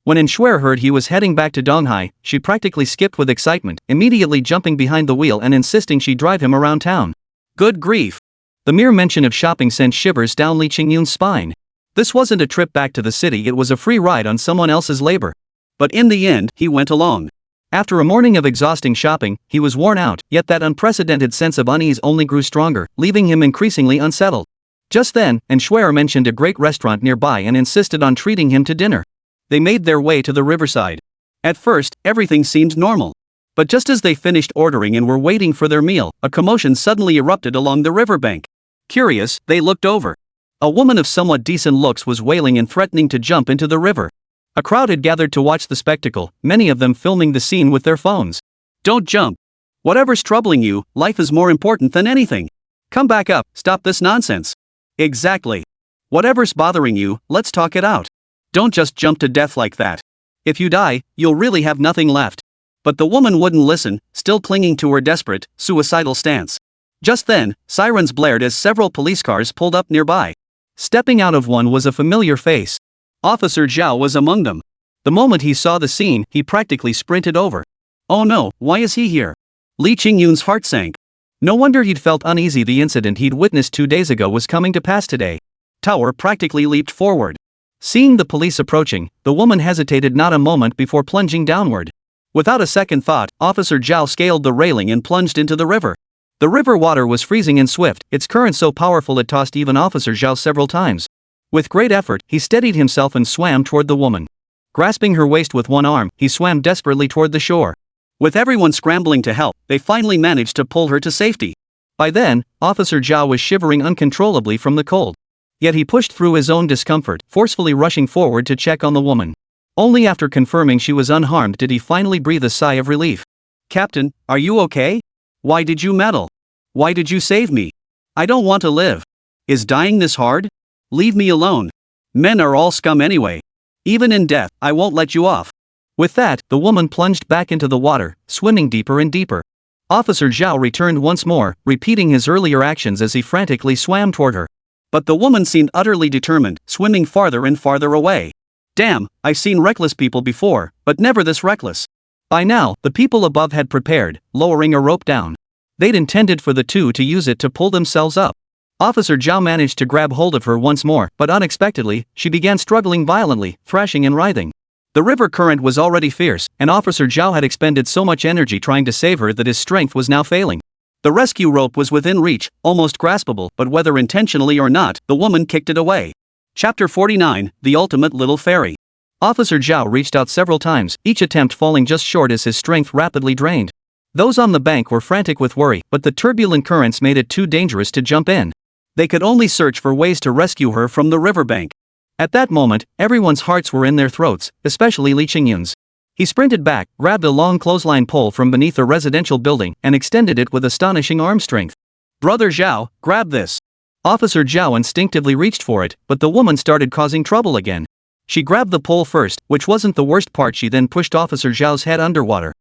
When Shuer heard he was heading back to Donghai, she practically skipped with excitement, immediately jumping behind the wheel and insisting she drive him around town. Good grief! The mere mention of shopping sent shivers down Li Qingyun's spine. This wasn't a trip back to the city, it was a free ride on someone else's labor. But in the end, he went along. After a morning of exhausting shopping, he was worn out, yet that unprecedented sense of unease only grew stronger, leaving him increasingly unsettled. Just then, Shuer mentioned a great restaurant nearby and insisted on treating him to dinner. They made their way to the riverside. At first, everything seemed normal. But just as they finished ordering and were waiting for their meal, a commotion suddenly erupted along the riverbank. Curious, they looked over. A woman of somewhat decent looks was wailing and threatening to jump into the river. A crowd had gathered to watch the spectacle, many of them filming the scene with their phones. Don't jump. Whatever's troubling you, life is more important than anything. Come back up, stop this nonsense. Exactly. Whatever's bothering you, let's talk it out. Don't just jump to death like that. If you die, you'll really have nothing left. But the woman wouldn't listen, still clinging to her desperate, suicidal stance. Just then, sirens blared as several police cars pulled up nearby. Stepping out of one was a familiar face. Officer Zhao was among them. The moment he saw the scene, he practically sprinted over. Oh no, why is he here? Li Qingyun's heart sank. No wonder he'd felt uneasy. The incident he'd witnessed 2 days ago was coming to pass today. Tower practically leaped forward. Seeing the police approaching, the woman hesitated not a moment before plunging downward. Without a second thought, Officer Zhao scaled the railing and plunged into the river. The river water was freezing and swift, its current so powerful it tossed even Officer Zhao several times. With great effort, he steadied himself and swam toward the woman. Grasping her waist with one arm, he swam desperately toward the shore. With everyone scrambling to help, they finally managed to pull her to safety. By then, Officer Zhao was shivering uncontrollably from the cold. Yet he pushed through his own discomfort, forcefully rushing forward to check on the woman. Only after confirming she was unharmed did he finally breathe a sigh of relief. "Captain, are you okay? Why did you meddle? Why did you save me? I don't want to live. Is dying this hard? Leave me alone. Men are all scum anyway. Even in death, I won't let you off." With that, the woman plunged back into the water, swimming deeper and deeper. Officer Zhao returned once more, repeating his earlier actions as he frantically swam toward her. But the woman seemed utterly determined, swimming farther and farther away. Damn, I've seen reckless people before, but never this reckless. By now, the people above had prepared, lowering a rope down. They'd intended for the two to use it to pull themselves up. Officer Zhao managed to grab hold of her once more, but unexpectedly, she began struggling violently, thrashing and writhing. The river current was already fierce, and Officer Zhao had expended so much energy trying to save her that his strength was now failing. The rescue rope was within reach, almost graspable, but whether intentionally or not, the woman kicked it away. Chapter 49, The Ultimate Little Fairy. Officer Zhao reached out several times, each attempt falling just short as his strength rapidly drained. Those on the bank were frantic with worry, but the turbulent currents made it too dangerous to jump in. They could only search for ways to rescue her from the riverbank. At that moment, everyone's hearts were in their throats, especially Li Qingyun's. He sprinted back, grabbed a long clothesline pole from beneath a residential building, and extended it with astonishing arm strength. "Brother Zhao, grab this." Officer Zhao instinctively reached for it, but the woman started causing trouble again. She grabbed the pole first, which wasn't the worst part. She then pushed Officer Zhao's head underwater.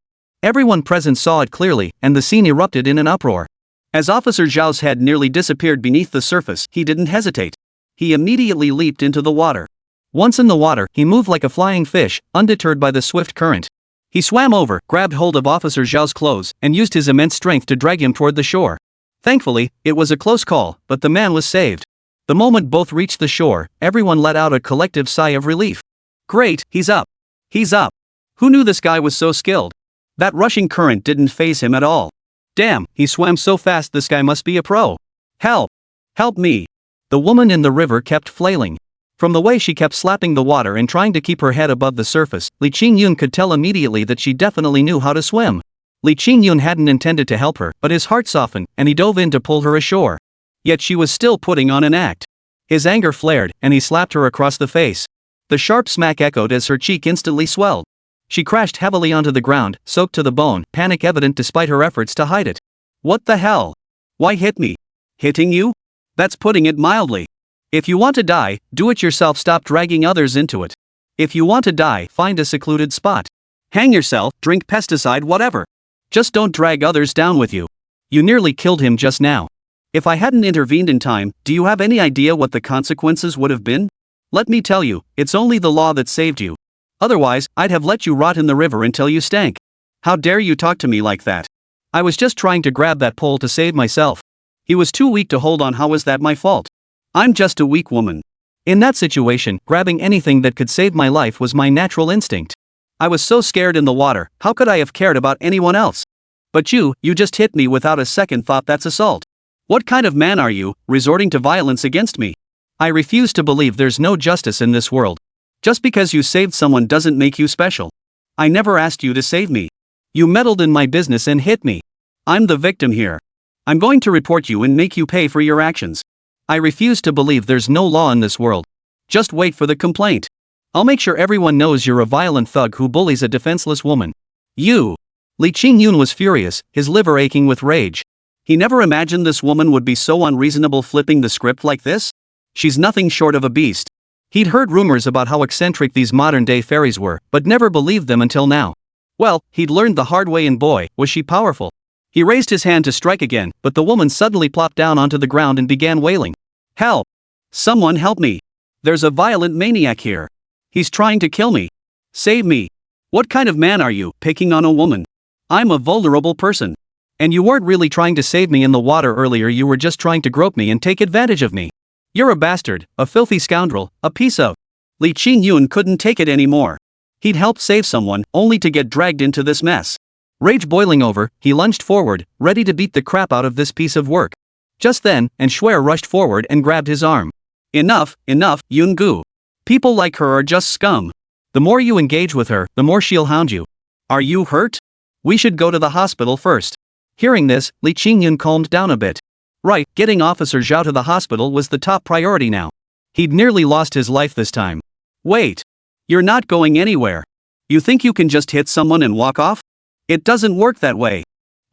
Everyone present saw it clearly, and the scene erupted in an uproar. As Officer Zhao's head nearly disappeared beneath the surface, he didn't hesitate. He immediately leaped into the water. Once in the water, he moved like a flying fish, undeterred by the swift current. He swam over, grabbed hold of Officer Zhao's clothes, and used his immense strength to drag him toward the shore. Thankfully, it was a close call, but the man was saved. The moment both reached the shore, everyone let out a collective sigh of relief. Great, he's up. He's up. Who knew this guy was so skilled? That rushing current didn't faze him at all. Damn, he swam so fast. This guy must be a pro. Help! Help me! The woman in the river kept flailing. From the way she kept slapping the water and trying to keep her head above the surface, Li Qingyun could tell immediately that she definitely knew how to swim. Li Qingyun hadn't intended to help her, but his heart softened, and he dove in to pull her ashore. Yet she was still putting on an act. His anger flared, and he slapped her across the face. The sharp smack echoed as her cheek instantly swelled. She crashed heavily onto the ground, soaked to the bone, panic evident despite her efforts to hide it. What the hell? Why hit me? Hitting you? That's putting it mildly. If you want to die, do it yourself. Stop dragging others into it. If you want to die, find a secluded spot. Hang yourself, drink pesticide, whatever. Just don't drag others down with you. You nearly killed him just now. If I hadn't intervened in time, do you have any idea what the consequences would have been? Let me tell you, it's only the law that saved you. Otherwise, I'd have let you rot in the river until you stank. How dare you talk to me like that? I was just trying to grab that pole to save myself. He was too weak to hold on. How is that my fault? I'm just a weak woman. In that situation, grabbing anything that could save my life was my natural instinct. I was so scared in the water, how could I have cared about anyone else? But you just hit me without a second thought. That's assault. What kind of man are you, resorting to violence against me? I refuse to believe there's no justice in this world. Just because you saved someone doesn't make you special. I never asked you to save me. You meddled in my business and hit me. I'm the victim here. I'm going to report you and make you pay for your actions. I refuse to believe there's no law in this world. Just wait for the complaint. I'll make sure everyone knows you're a violent thug who bullies a defenseless woman. You! Li Qingyun was furious, his liver aching with rage. He never imagined this woman would be so unreasonable, flipping the script like this. She's nothing short of a beast. He'd heard rumors about how eccentric these modern-day fairies were, but never believed them until now. Well, he'd learned the hard way, and boy, was she powerful. He raised his hand to strike again, but the woman suddenly plopped down onto the ground and began wailing. Help! Someone help me! There's a violent maniac here. He's trying to kill me. Save me! What kind of man are you, picking on a woman? I'm a vulnerable person. And you weren't really trying to save me in the water earlier, you were just trying to grope me and take advantage of me. You're a bastard, a filthy scoundrel, a piece of... Li Qingyun couldn't take it anymore. He'd helped save someone, only to get dragged into this mess. Rage boiling over, he lunged forward, ready to beat the crap out of this piece of work. Just then, Shuai rushed forward and grabbed his arm. Enough, Yun-gu. People like her are just scum. The more you engage with her, the more she'll hound you. Are you hurt? We should go to the hospital first. Hearing this, Li Qingyun calmed down a bit. Right, getting Officer Zhao to the hospital was the top priority now. He'd nearly lost his life this time. Wait. You're not going anywhere. You think you can just hit someone and walk off? It doesn't work that way.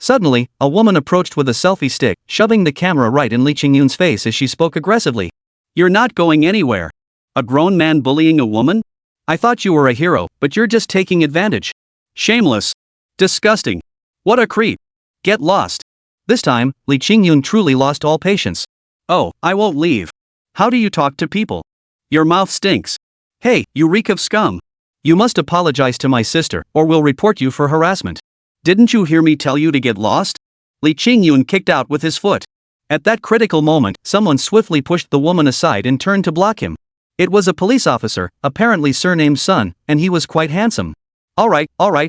Suddenly, a woman approached with a selfie stick, shoving the camera right in Li Qingyun's face as she spoke aggressively. You're not going anywhere. A grown man bullying a woman? I thought you were a hero, but you're just taking advantage. Shameless. Disgusting. What a creep. Get lost. This time, Li Qingyun truly lost all patience. Oh, I won't leave. How do you talk to people? Your mouth stinks. Hey, you reek of scum. You must apologize to my sister, or we'll report you for harassment. Didn't you hear me tell you to get lost? Li Qingyun kicked out with his foot. At that critical moment, someone swiftly pushed the woman aside and turned to block him. It was a police officer, apparently surnamed Sun, and he was quite handsome. Alright,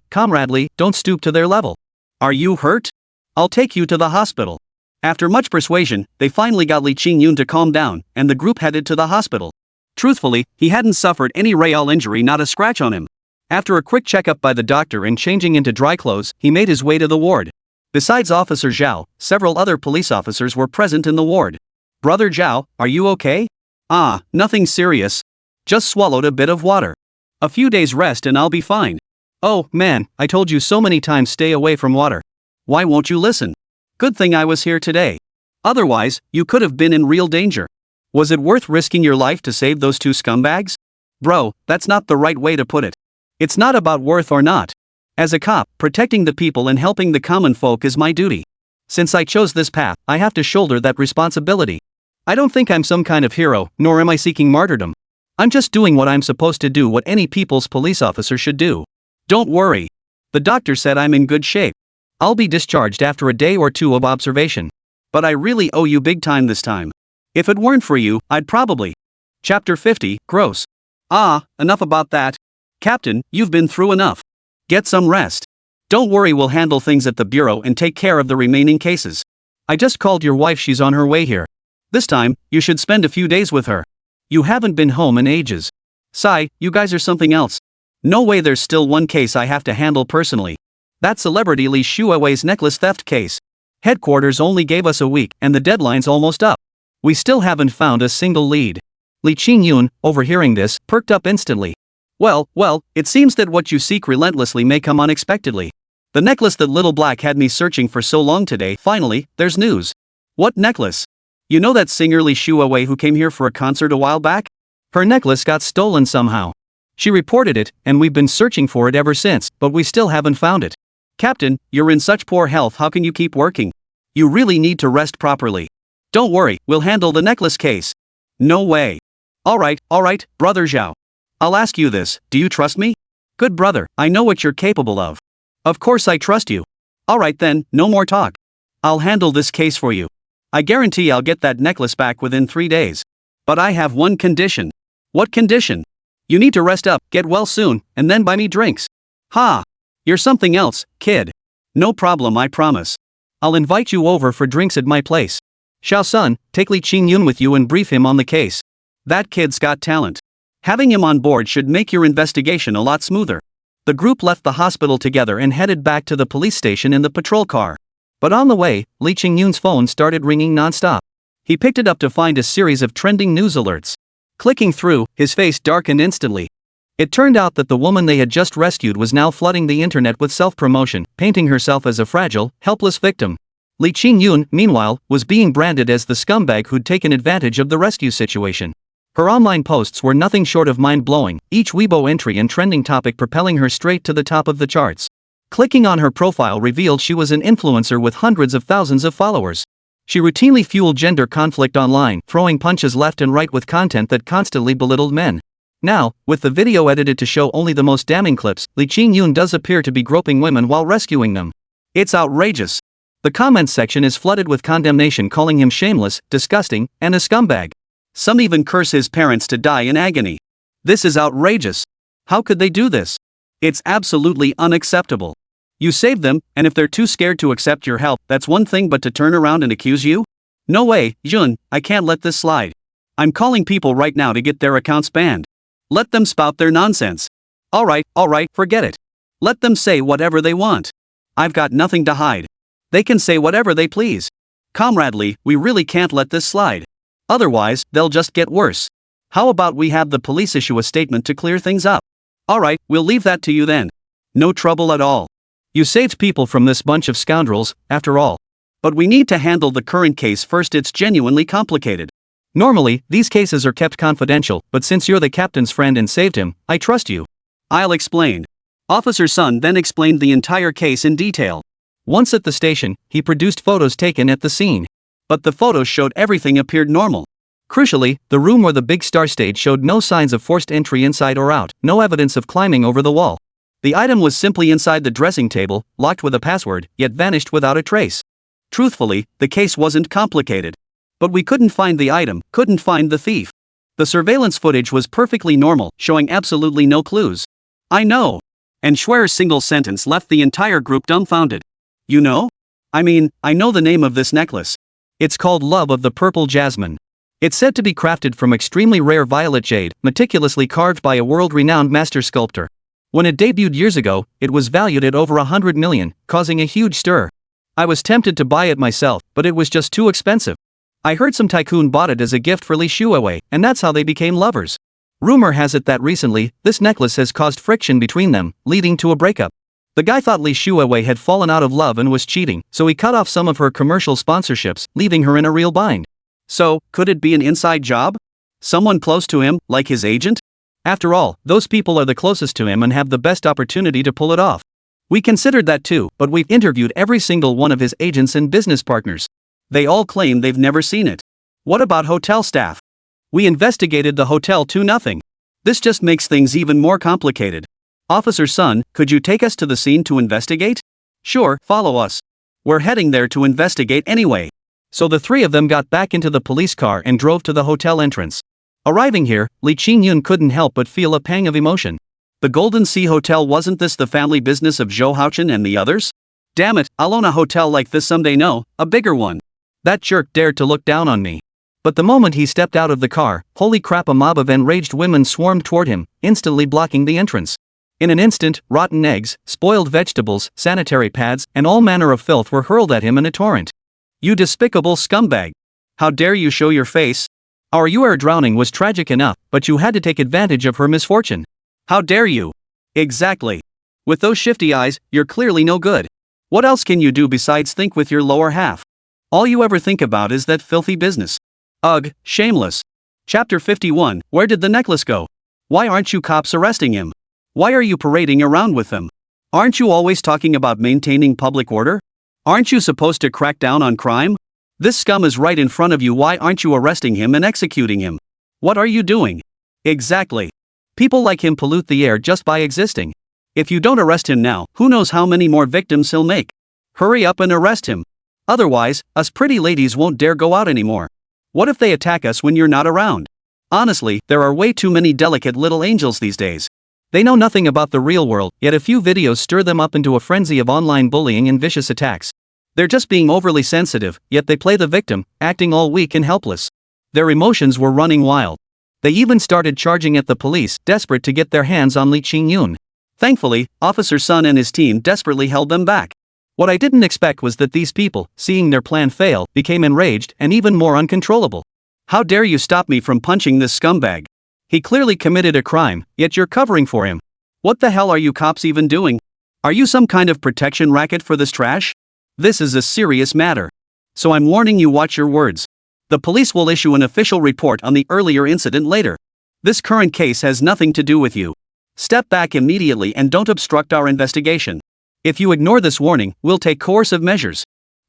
comrade Li, don't stoop to their level. Are you hurt? I'll take you to the hospital. After much persuasion, they finally got Li Qingyun to calm down, and the group headed to the hospital. Truthfully, he hadn't suffered any real injury, not a scratch on him. After a quick checkup by the doctor and changing into dry clothes, he made his way to the ward. Besides Officer Zhao, several other police officers were present in the ward. Brother Zhao, are you okay? Nothing serious. Just swallowed a bit of water. A few days rest and I'll be fine. Oh, man, I told you so many times stay away from water. Why won't you listen? Good thing I was here today. Otherwise, you could have been in real danger. Was it worth risking your life to save those two scumbags? Bro, that's not the right way to put it. It's not about worth or not. As a cop, protecting the people and helping the common folk is my duty. Since I chose this path, I have to shoulder that responsibility. I don't think I'm some kind of hero, nor am I seeking martyrdom. I'm just doing what I'm supposed to do, what any people's police officer should do. Don't worry. The doctor said I'm in good shape. I'll be discharged after a day or two of observation. But I really owe you big time this time. If it weren't for you, I'd probably... Chapter 50, Gross. Enough about that. Captain, you've been through enough. Get some rest. Don't worry, we'll handle things at the bureau and take care of the remaining cases. I just called your wife, she's on her way here. This time, you should spend a few days with her. You haven't been home in ages. Sigh, you guys are something else. No way, there's still one case I have to handle personally. That celebrity Li Shuai's necklace theft case. Headquarters only gave us a week and the deadline's almost up. We still haven't found a single lead. Li Qingyun, overhearing this, perked up instantly. Well, it seems that what you seek relentlessly may come unexpectedly. The necklace that Little Black had me searching for so long today, finally, there's news. What necklace? You know that singer Li Shuai who came here for a concert a while back? Her necklace got stolen somehow. She reported it, and we've been searching for it ever since, but we still haven't found it. Captain, you're in such poor health, how can you keep working? You really need to rest properly. Don't worry, we'll handle the necklace case. No way. Alright, Brother Zhao. I'll ask you this, do you trust me? Good brother, I know what you're capable of. Of course I trust you. Alright then, no more talk. I'll handle this case for you. I guarantee I'll get that necklace back within 3 days. But I have one condition. What condition? You need to rest up, get well soon, and then buy me drinks. You're something else, kid. No problem, I promise. I'll invite you over for drinks at my place. Xiao-sun, take Li Qingyun with you and brief him on the case. That kid's got talent. Having him on board should make your investigation a lot smoother. The group left the hospital together and headed back to the police station in the patrol car. But on the way, Li Qingyun's phone started ringing non-stop. He picked it up to find a series of trending news alerts. Clicking through, his face darkened instantly. It turned out that the woman they had just rescued was now flooding the internet with self-promotion, painting herself as a fragile, helpless victim. Li Qingyun, meanwhile, was being branded as the scumbag who'd taken advantage of the rescue situation. Her online posts were nothing short of mind-blowing, each Weibo entry and trending topic propelling her straight to the top of the charts. Clicking on her profile revealed she was an influencer with hundreds of thousands of followers. She routinely fueled gender conflict online, throwing punches left and right with content that constantly belittled men. Now, with the video edited to show only the most damning clips, Li Qingyun does appear to be groping women while rescuing them. It's outrageous. The comments section is flooded with condemnation, calling him shameless, disgusting, and a scumbag. Some even curse his parents to die in agony. This is outrageous. How could they do this? It's absolutely unacceptable. You saved them, and if they're too scared to accept your help, that's one thing, but to turn around and accuse you? No way, Jun, I can't let this slide. I'm calling people right now to get their accounts banned. Let them spout their nonsense. Alright, forget it. Let them say whatever they want. I've got nothing to hide. They can say whatever they please. Comradely, we really can't let this slide. Otherwise, they'll just get worse. How about we have the police issue a statement to clear things up? Alright, we'll leave that to you then. No trouble at all. You saved people from this bunch of scoundrels, after all. But we need to handle the current case first, it's genuinely complicated. Normally, these cases are kept confidential, but since you're the captain's friend and saved him, I trust you. I'll explain. Officer Sun then explained the entire case in detail. Once at the station, he produced photos taken at the scene. But the photos showed everything appeared normal. Crucially, the room where the big star stayed showed no signs of forced entry inside or out, no evidence of climbing over the wall. The item was simply inside the dressing table, locked with a password, yet vanished without a trace. Truthfully, the case wasn't complicated. But we couldn't find the item, couldn't find the thief. The surveillance footage was perfectly normal, showing absolutely no clues. I know. And Schwer's single sentence left the entire group dumbfounded. You know? I mean, I know the name of this necklace. It's called Love of the Purple Jasmine. It's said to be crafted from extremely rare violet jade, meticulously carved by a world-renowned master sculptor. When it debuted years ago, it was valued at over 100 million, causing a huge stir. I was tempted to buy it myself, but it was just too expensive. I heard some tycoon bought it as a gift for Li Shuawei, and that's how they became lovers. Rumor has it that recently, this necklace has caused friction between them, leading to a breakup. The guy thought Li Shuawei had fallen out of love and was cheating, so he cut off some of her commercial sponsorships, leaving her in a real bind. So, could it be an inside job? Someone close to him, like his agent? After all, those people are the closest to him and have the best opportunity to pull it off. We considered that too, but we've interviewed every single one of his agents and business partners. They all claim they've never seen it. What about hotel staff? We investigated the hotel too. Nothing. This just makes things even more complicated. Officer Sun, could you take us to the scene to investigate? Sure, follow us. We're heading there to investigate anyway. So the three of them got back into the police car and drove to the hotel entrance. Arriving here, Li Qingyun couldn't help but feel a pang of emotion. The Golden Sea Hotel, wasn't this the family business of Zhou Haochen and the others? Damn it, I'll own a hotel like this someday. No, a bigger one. That jerk dared to look down on me. But the moment he stepped out of the car, holy crap, a mob of enraged women swarmed toward him, instantly blocking the entrance. In an instant, rotten eggs, spoiled vegetables, sanitary pads, and all manner of filth were hurled at him in a torrent. You despicable scumbag! How dare you show your face? Our heir drowning was tragic enough, but you had to take advantage of her misfortune. How dare you? Exactly. With those shifty eyes, you're clearly no good. What else can you do besides think with your lower half? All you ever think about is that filthy business. Ugh, shameless. Chapter 51, where did the necklace go? Why aren't you cops arresting him? Why are you parading around with them? Aren't you always talking about maintaining public order? Aren't you supposed to crack down on crime? This scum is right in front of you. Why aren't you arresting him and executing him? What are you doing? Exactly. People like him pollute the air just by existing. If you don't arrest him now, who knows how many more victims he'll make? Hurry up and arrest him. Otherwise, us pretty ladies won't dare go out anymore. What if they attack us when you're not around? Honestly, there are way too many delicate little angels these days. They know nothing about the real world, yet a few videos stir them up into a frenzy of online bullying and vicious attacks. They're just being overly sensitive, yet they play the victim, acting all weak and helpless. Their emotions were running wild. They even started charging at the police, desperate to get their hands on Li Qingyun. Thankfully, Officer Sun and his team desperately held them back. What I didn't expect was that these people, seeing their plan fail, became enraged and even more uncontrollable. How dare you stop me from punching this scumbag? He clearly committed a crime, yet you're covering for him. What the hell are you cops even doing? Are you some kind of protection racket for this trash? This is a serious matter. So I'm warning you, watch your words. The police will issue an official report on the earlier incident later. This current case has nothing to do with you. Step back immediately and don't obstruct our investigation. If you ignore this warning, we'll take coercive measures.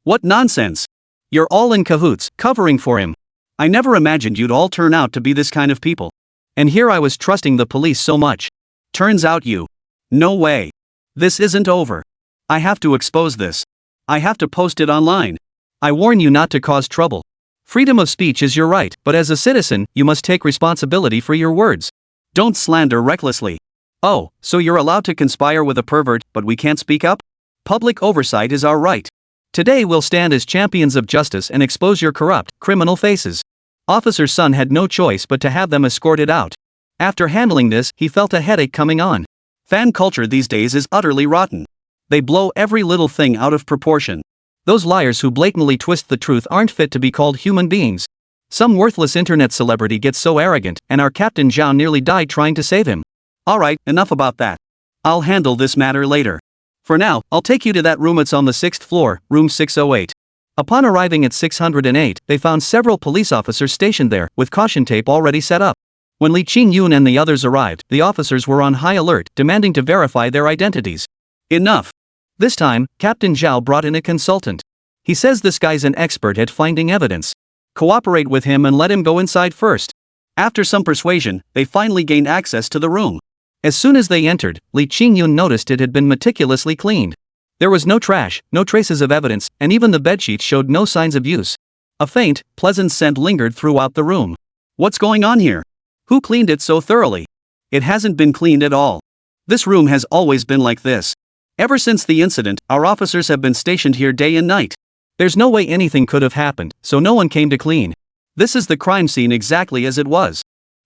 What nonsense! You're all in cahoots, covering for him. I never imagined you'd all turn out to be this kind of people. And here I was trusting the police so much. Turns out you. No way. This isn't over. I have to expose this. I have to post it online. I warn you not to cause trouble. Freedom of speech is your right, but as a citizen, you must take responsibility for your words. Don't slander recklessly. Oh, so you're allowed to conspire with a pervert, but we can't speak up? Public oversight is our right. Today we'll stand as champions of justice and expose your corrupt, criminal faces. Officer Sun had no choice but to have them escorted out. After handling this, he felt a headache coming on. Fan culture these days is utterly rotten. They blow every little thing out of proportion. Those liars who blatantly twist the truth aren't fit to be called human beings. Some worthless internet celebrity gets so arrogant, and our Captain Zhao nearly died trying to save him. Alright, enough about that. I'll handle this matter later. For now, I'll take you to that room. It's on the 6th floor, room 608. Upon arriving at 608, they found several police officers stationed there, with caution tape already set up. When Li Qingyun and the others arrived, the officers were on high alert, demanding to verify their identities. Enough. This time, Captain Zhao brought in a consultant. He says this guy's an expert at finding evidence. Cooperate with him and let him go inside first. After some persuasion, they finally gained access to the room. As soon as they entered, Li Qingyun noticed it had been meticulously cleaned. There was no trash, no traces of evidence, and even the bedsheets showed no signs of use. A faint, pleasant scent lingered throughout the room. What's going on here? Who cleaned it so thoroughly? It hasn't been cleaned at all. This room has always been like this. Ever since the incident, our officers have been stationed here day and night. There's no way anything could have happened, so no one came to clean. This is the crime scene exactly as it was.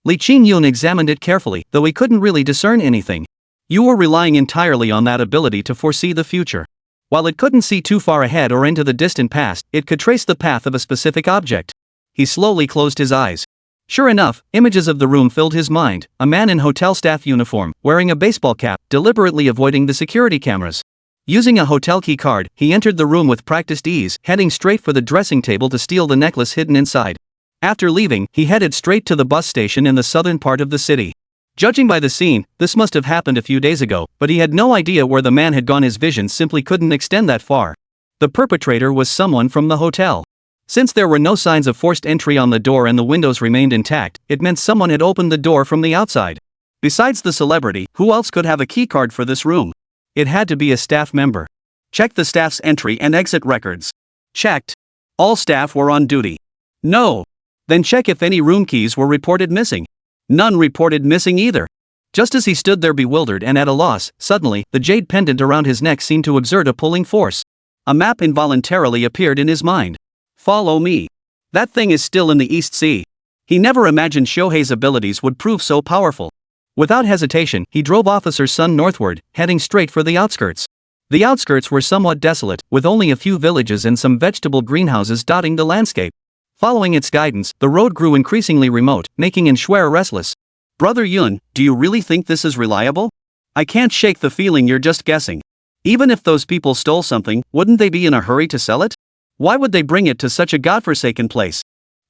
Li Qingyun examined it carefully, though he couldn't really discern anything. You were relying entirely on that ability to foresee the future. While it couldn't see too far ahead or into the distant past, it could trace the path of a specific object. He slowly closed his eyes. Sure enough, images of the room filled his mind, a man in hotel staff uniform, wearing a baseball cap, deliberately avoiding the security cameras. Using a hotel key card, he entered the room with practiced ease, heading straight for the dressing table to steal the necklace hidden inside. After leaving, he headed straight to the bus station in the southern part of the city. Judging by the scene, this must have happened a few days ago, but he had no idea where the man had gone. His vision simply couldn't extend that far. The perpetrator was someone from the hotel. Since there were no signs of forced entry on the door and the windows remained intact, it meant someone had opened the door from the outside. Besides the celebrity, who else could have a keycard for this room? It had to be a staff member. Check the staff's entry and exit records. Checked. All staff were on duty. No. Then check if any room keys were reported missing. None reported missing either. Just as he stood there bewildered and at a loss, suddenly, the jade pendant around his neck seemed to exert a pulling force. A map involuntarily appeared in his mind. Follow me. That thing is still in the East Sea. He never imagined Shohei's abilities would prove so powerful. Without hesitation, he drove Officer Sun northward, heading straight for the outskirts. The outskirts were somewhat desolate, with only a few villages and some vegetable greenhouses dotting the landscape. Following its guidance, the road grew increasingly remote, making Inshware restless. Brother Yun, do you really think this is reliable? I can't shake the feeling you're just guessing. Even if those people stole something, wouldn't they be in a hurry to sell it? Why would they bring it to such a godforsaken place?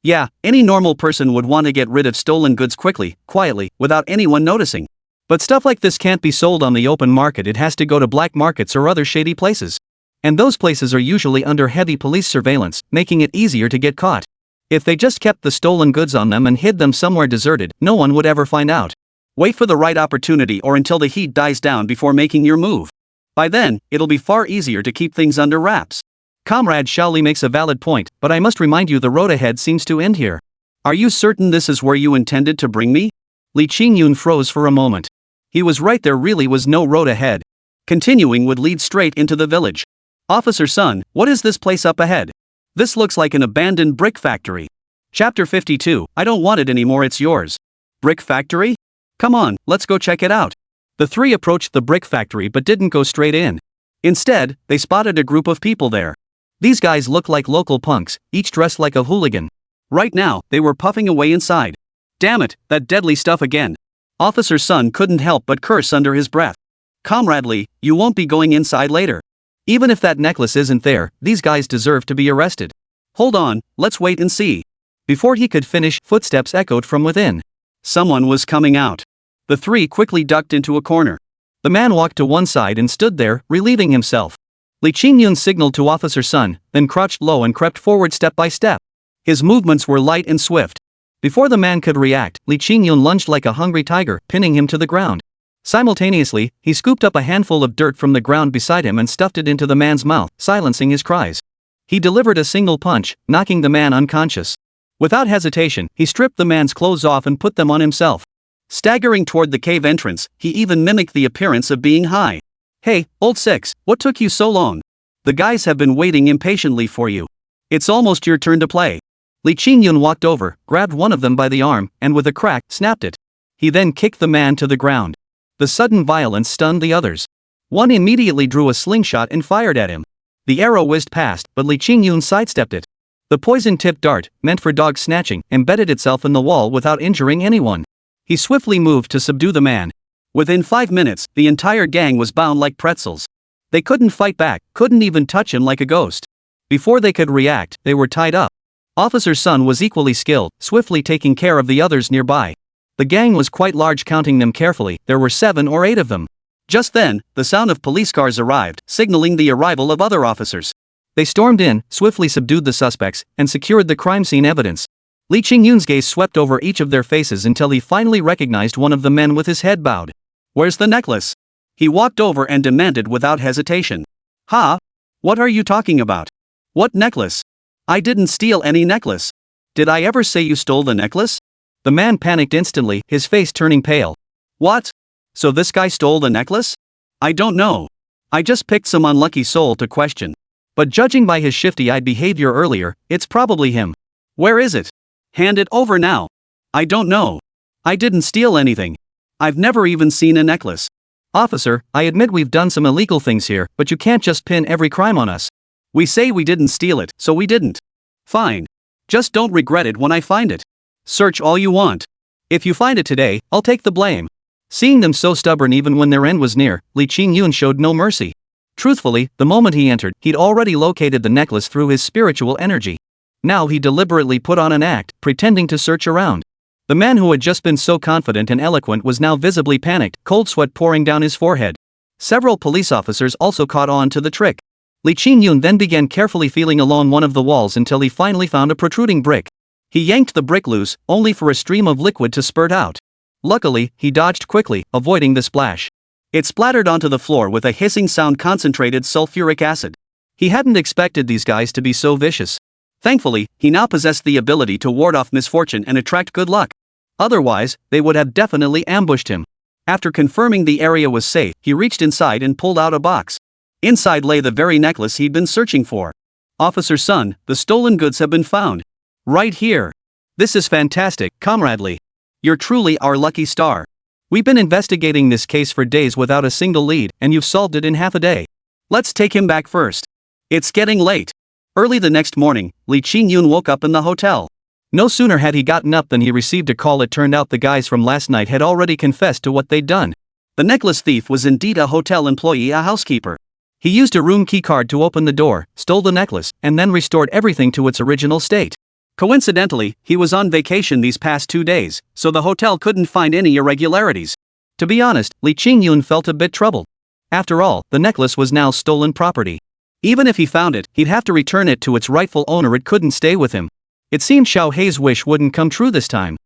Yeah, any normal person would want to get rid of stolen goods quickly, quietly, without anyone noticing. But stuff like this can't be sold on the open market. It has to go to black markets or other shady places. And those places are usually under heavy police surveillance, making it easier to get caught. If they just kept the stolen goods on them and hid them somewhere deserted, no one would ever find out. Wait for the right opportunity or until the heat dies down before making your move. By then, it'll be far easier to keep things under wraps. Comrade Shaoli makes a valid point, but I must remind you the road ahead seems to end here. Are you certain this is where you intended to bring me? Li Qingyun froze for a moment. He was right, there really was no road ahead. Continuing would lead straight into the village. Officer Sun, what is this place up ahead? This looks like an abandoned brick factory. Chapter 52, I don't want it anymore, it's yours. Brick factory? Come on, let's go check it out. The three approached the brick factory but didn't go straight in. Instead, they spotted a group of people there. These guys looked like local punks, each dressed like a hooligan. Right now, they were puffing away inside. Damn it, that deadly stuff again. Officer Sun couldn't help but curse under his breath. Comrade Li, you won't be going inside later. Even if that necklace isn't there, these guys deserve to be arrested. Hold on, let's wait and see. Before he could finish, footsteps echoed from within. Someone was coming out. The three quickly ducked into a corner. The man walked to one side and stood there, relieving himself. Li Qingyun signaled to Officer Sun, then crouched low and crept forward step by step. His movements were light and swift. Before the man could react, Li Qingyun lunged like a hungry tiger, pinning him to the ground. Simultaneously, he scooped up a handful of dirt from the ground beside him and stuffed it into the man's mouth, silencing his cries. He delivered a single punch, knocking the man unconscious. Without hesitation, he stripped the man's clothes off and put them on himself. Staggering toward the cave entrance, he even mimicked the appearance of being high. "Hey, old six, what took you so long? The guys have been waiting impatiently for you. It's almost your turn to play." Li Qingyun walked over, grabbed one of them by the arm, and with a crack, snapped it. He then kicked the man to the ground. The sudden violence stunned the others. One immediately drew a slingshot and fired at him. The arrow whizzed past, but Li Qingyun sidestepped it. The poison-tipped dart, meant for dog snatching, embedded itself in the wall without injuring anyone. He swiftly moved to subdue the man. Within 5 minutes, the entire gang was bound like pretzels. They couldn't fight back, couldn't even touch him like a ghost. Before they could react, they were tied up. Officer Sun was equally skilled, swiftly taking care of the others nearby. The gang was quite large. Counting them carefully, there were 7 or 8 of them. Just then, the sound of police cars arrived, signaling the arrival of other officers. They stormed in, swiftly subdued the suspects, and secured the crime scene evidence. Li Qingyun's gaze swept over each of their faces until he finally recognized one of the men with his head bowed. "Where's the necklace?" He walked over and demanded without hesitation. "Ha? What are you talking about? What necklace? I didn't steal any necklace. Did I ever say you stole the necklace?" The man panicked instantly, his face turning pale. "What? So this guy stole the necklace? I don't know. I just picked some unlucky soul to question. But judging by his shifty-eyed behavior earlier, it's probably him. Where is it? Hand it over now." "I don't know. I didn't steal anything. I've never even seen a necklace." "Officer, I admit we've done some illegal things here, but you can't just pin every crime on us. We say we didn't steal it, so we didn't. Fine. Just don't regret it when I find it. Search all you want. If you find it today, I'll take the blame." Seeing them so stubborn even when their end was near, Li Qingyun showed no mercy. Truthfully, the moment he entered, he'd already located the necklace through his spiritual energy. Now he deliberately put on an act, pretending to search around. The man who had just been so confident and eloquent was now visibly panicked, cold sweat pouring down his forehead. Several police officers also caught on to the trick. Li Qingyun then began carefully feeling along one of the walls until he finally found a protruding brick. He yanked the brick loose, only for a stream of liquid to spurt out. Luckily, he dodged quickly, avoiding the splash. It splattered onto the floor with a hissing sound: concentrated sulfuric acid. He hadn't expected these guys to be so vicious. Thankfully, he now possessed the ability to ward off misfortune and attract good luck. Otherwise, they would have definitely ambushed him. After confirming the area was safe, he reached inside and pulled out a box. Inside lay the very necklace he'd been searching for. "Officer Sun, the stolen goods have been found. Right here. This is fantastic, Comrade Li. You're truly our lucky star. We've been investigating this case for days without a single lead, and you've solved it in half a day. Let's take him back first. It's getting late." Early the next morning, Li Qingyun woke up in the hotel. No sooner had he gotten up than he received a call. It turned out the guys from last night had already confessed to what they'd done. The necklace thief was indeed a hotel employee, a housekeeper. He used a room keycard to open the door, stole the necklace, and then restored everything to its original state. Coincidentally, he was on vacation these past 2 days, so the hotel couldn't find any irregularities. To be honest, Li Qingyun felt a bit troubled. After all, the necklace was now stolen property. Even if he found it, he'd have to return it to its rightful owner. It couldn't stay with him. It seemed Xiao Hei's wish wouldn't come true this time.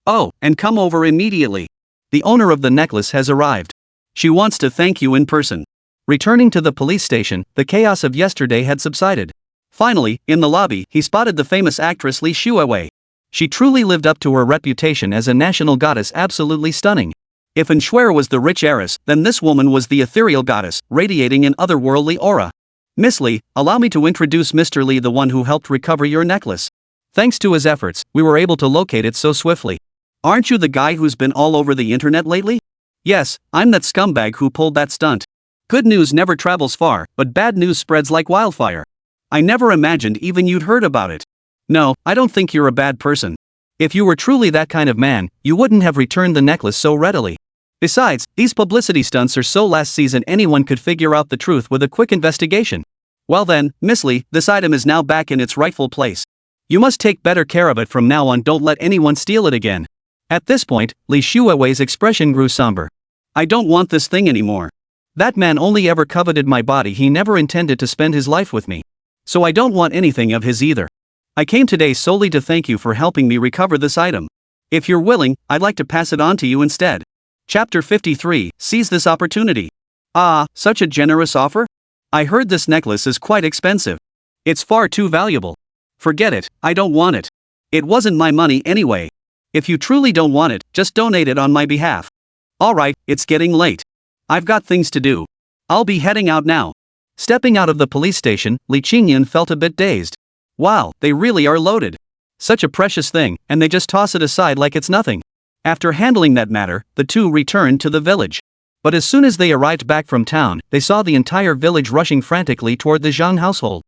"Oh, and come over immediately. The owner of the necklace has arrived. She wants to thank you in person." Returning to the police station, the chaos of yesterday had subsided. Finally, in the lobby, he spotted the famous actress Li Xuewei. She truly lived up to her reputation as a national goddess, absolutely stunning. If Anxuer was the rich heiress, then this woman was the ethereal goddess, radiating an otherworldly aura. "Miss Li, allow me to introduce Mr. Li, the one who helped recover your necklace. Thanks to his efforts, we were able to locate it so swiftly." "Aren't you the guy who's been all over the internet lately?" "Yes, I'm that scumbag who pulled that stunt. Good news never travels far, but bad news spreads like wildfire. I never imagined even you'd heard about it. No, I don't think you're a bad person. If you were truly that kind of man, you wouldn't have returned the necklace so readily. Besides, these publicity stunts are so last season anyone could figure out the truth with a quick investigation. Well then, Miss Li, this item is now back in its rightful place. You must take better care of it from now on. Don't let anyone steal it again." At this point, Li Xuewei's expression grew somber. I don't want this thing anymore. That man only ever coveted my body, he never intended to spend his life with me. So I don't want anything of his either. I came today solely to thank you for helping me recover this item. If you're willing, I'd like to pass it on to you instead. Chapter 53, Seize this opportunity. Ah, such a generous offer? I heard this necklace is quite expensive. It's far too valuable. Forget it, I don't want it. It wasn't my money anyway. If you truly don't want it, just donate it on my behalf. Alright, it's getting late. I've got things to do. I'll be heading out now. Stepping out of the police station, Li Qingyun felt a bit dazed. Wow, they really are loaded. Such a precious thing, and they just toss it aside like it's nothing. After handling that matter, the two returned to the village. But as soon as they arrived back from town, they saw the entire village rushing frantically toward the Zhang household.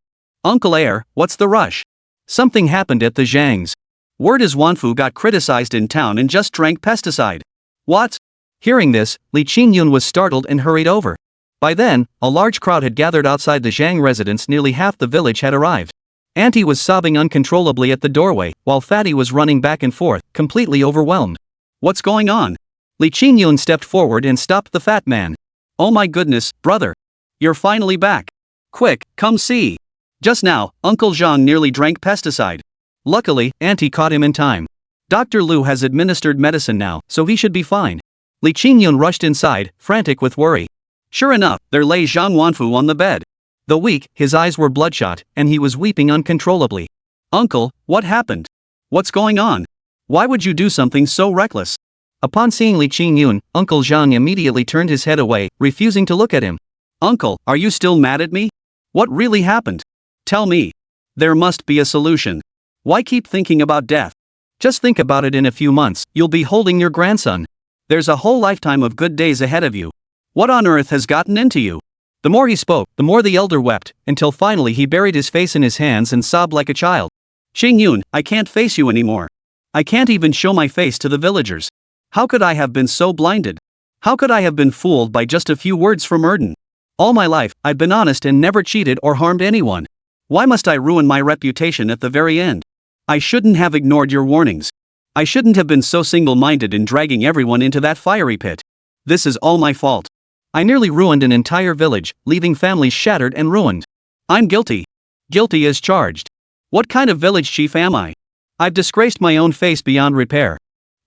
Uncle Heir, what's the rush? Something happened at the Zhangs. Word is Wanfu got criticized in town and just drank pesticide. What? Hearing this, Li Qingyun was startled and hurried over. By then, a large crowd had gathered outside the Zhang residence. Nearly half the village had arrived. Auntie was sobbing uncontrollably at the doorway, while Fatty was running back and forth, completely overwhelmed. What's going on? Li Qingyun stepped forward and stopped the fat man. Oh my goodness, brother. You're finally back. Quick, come see. Just now, Uncle Zhang nearly drank pesticide. Luckily, Auntie caught him in time. Dr. Lu has administered medicine now, so he should be fine. Li Qingyun rushed inside, frantic with worry. Sure enough, there lay Zhang Wanfu on the bed. Though weak, his eyes were bloodshot, and he was weeping uncontrollably. Uncle, what happened? What's going on? Why would you do something so reckless? Upon seeing Li Qingyun, Uncle Zhang immediately turned his head away, refusing to look at him. Uncle, are you still mad at me? What really happened? Tell me. There must be a solution. Why keep thinking about death? Just think about it. In a few months, you'll be holding your grandson. There's a whole lifetime of good days ahead of you. What on earth has gotten into you? The more he spoke, the more the elder wept, until finally he buried his face in his hands and sobbed like a child. Qingyun, I can't face you anymore. I can't even show my face to the villagers. How could I have been so blinded? How could I have been fooled by just a few words from Erden? All my life, I've been honest and never cheated or harmed anyone. Why must I ruin my reputation at the very end? I shouldn't have ignored your warnings. I shouldn't have been so single-minded in dragging everyone into that fiery pit. This is all my fault. I nearly ruined an entire village, leaving families shattered and ruined. I'm guilty. Guilty as charged. What kind of village chief am I? I've disgraced my own face beyond repair.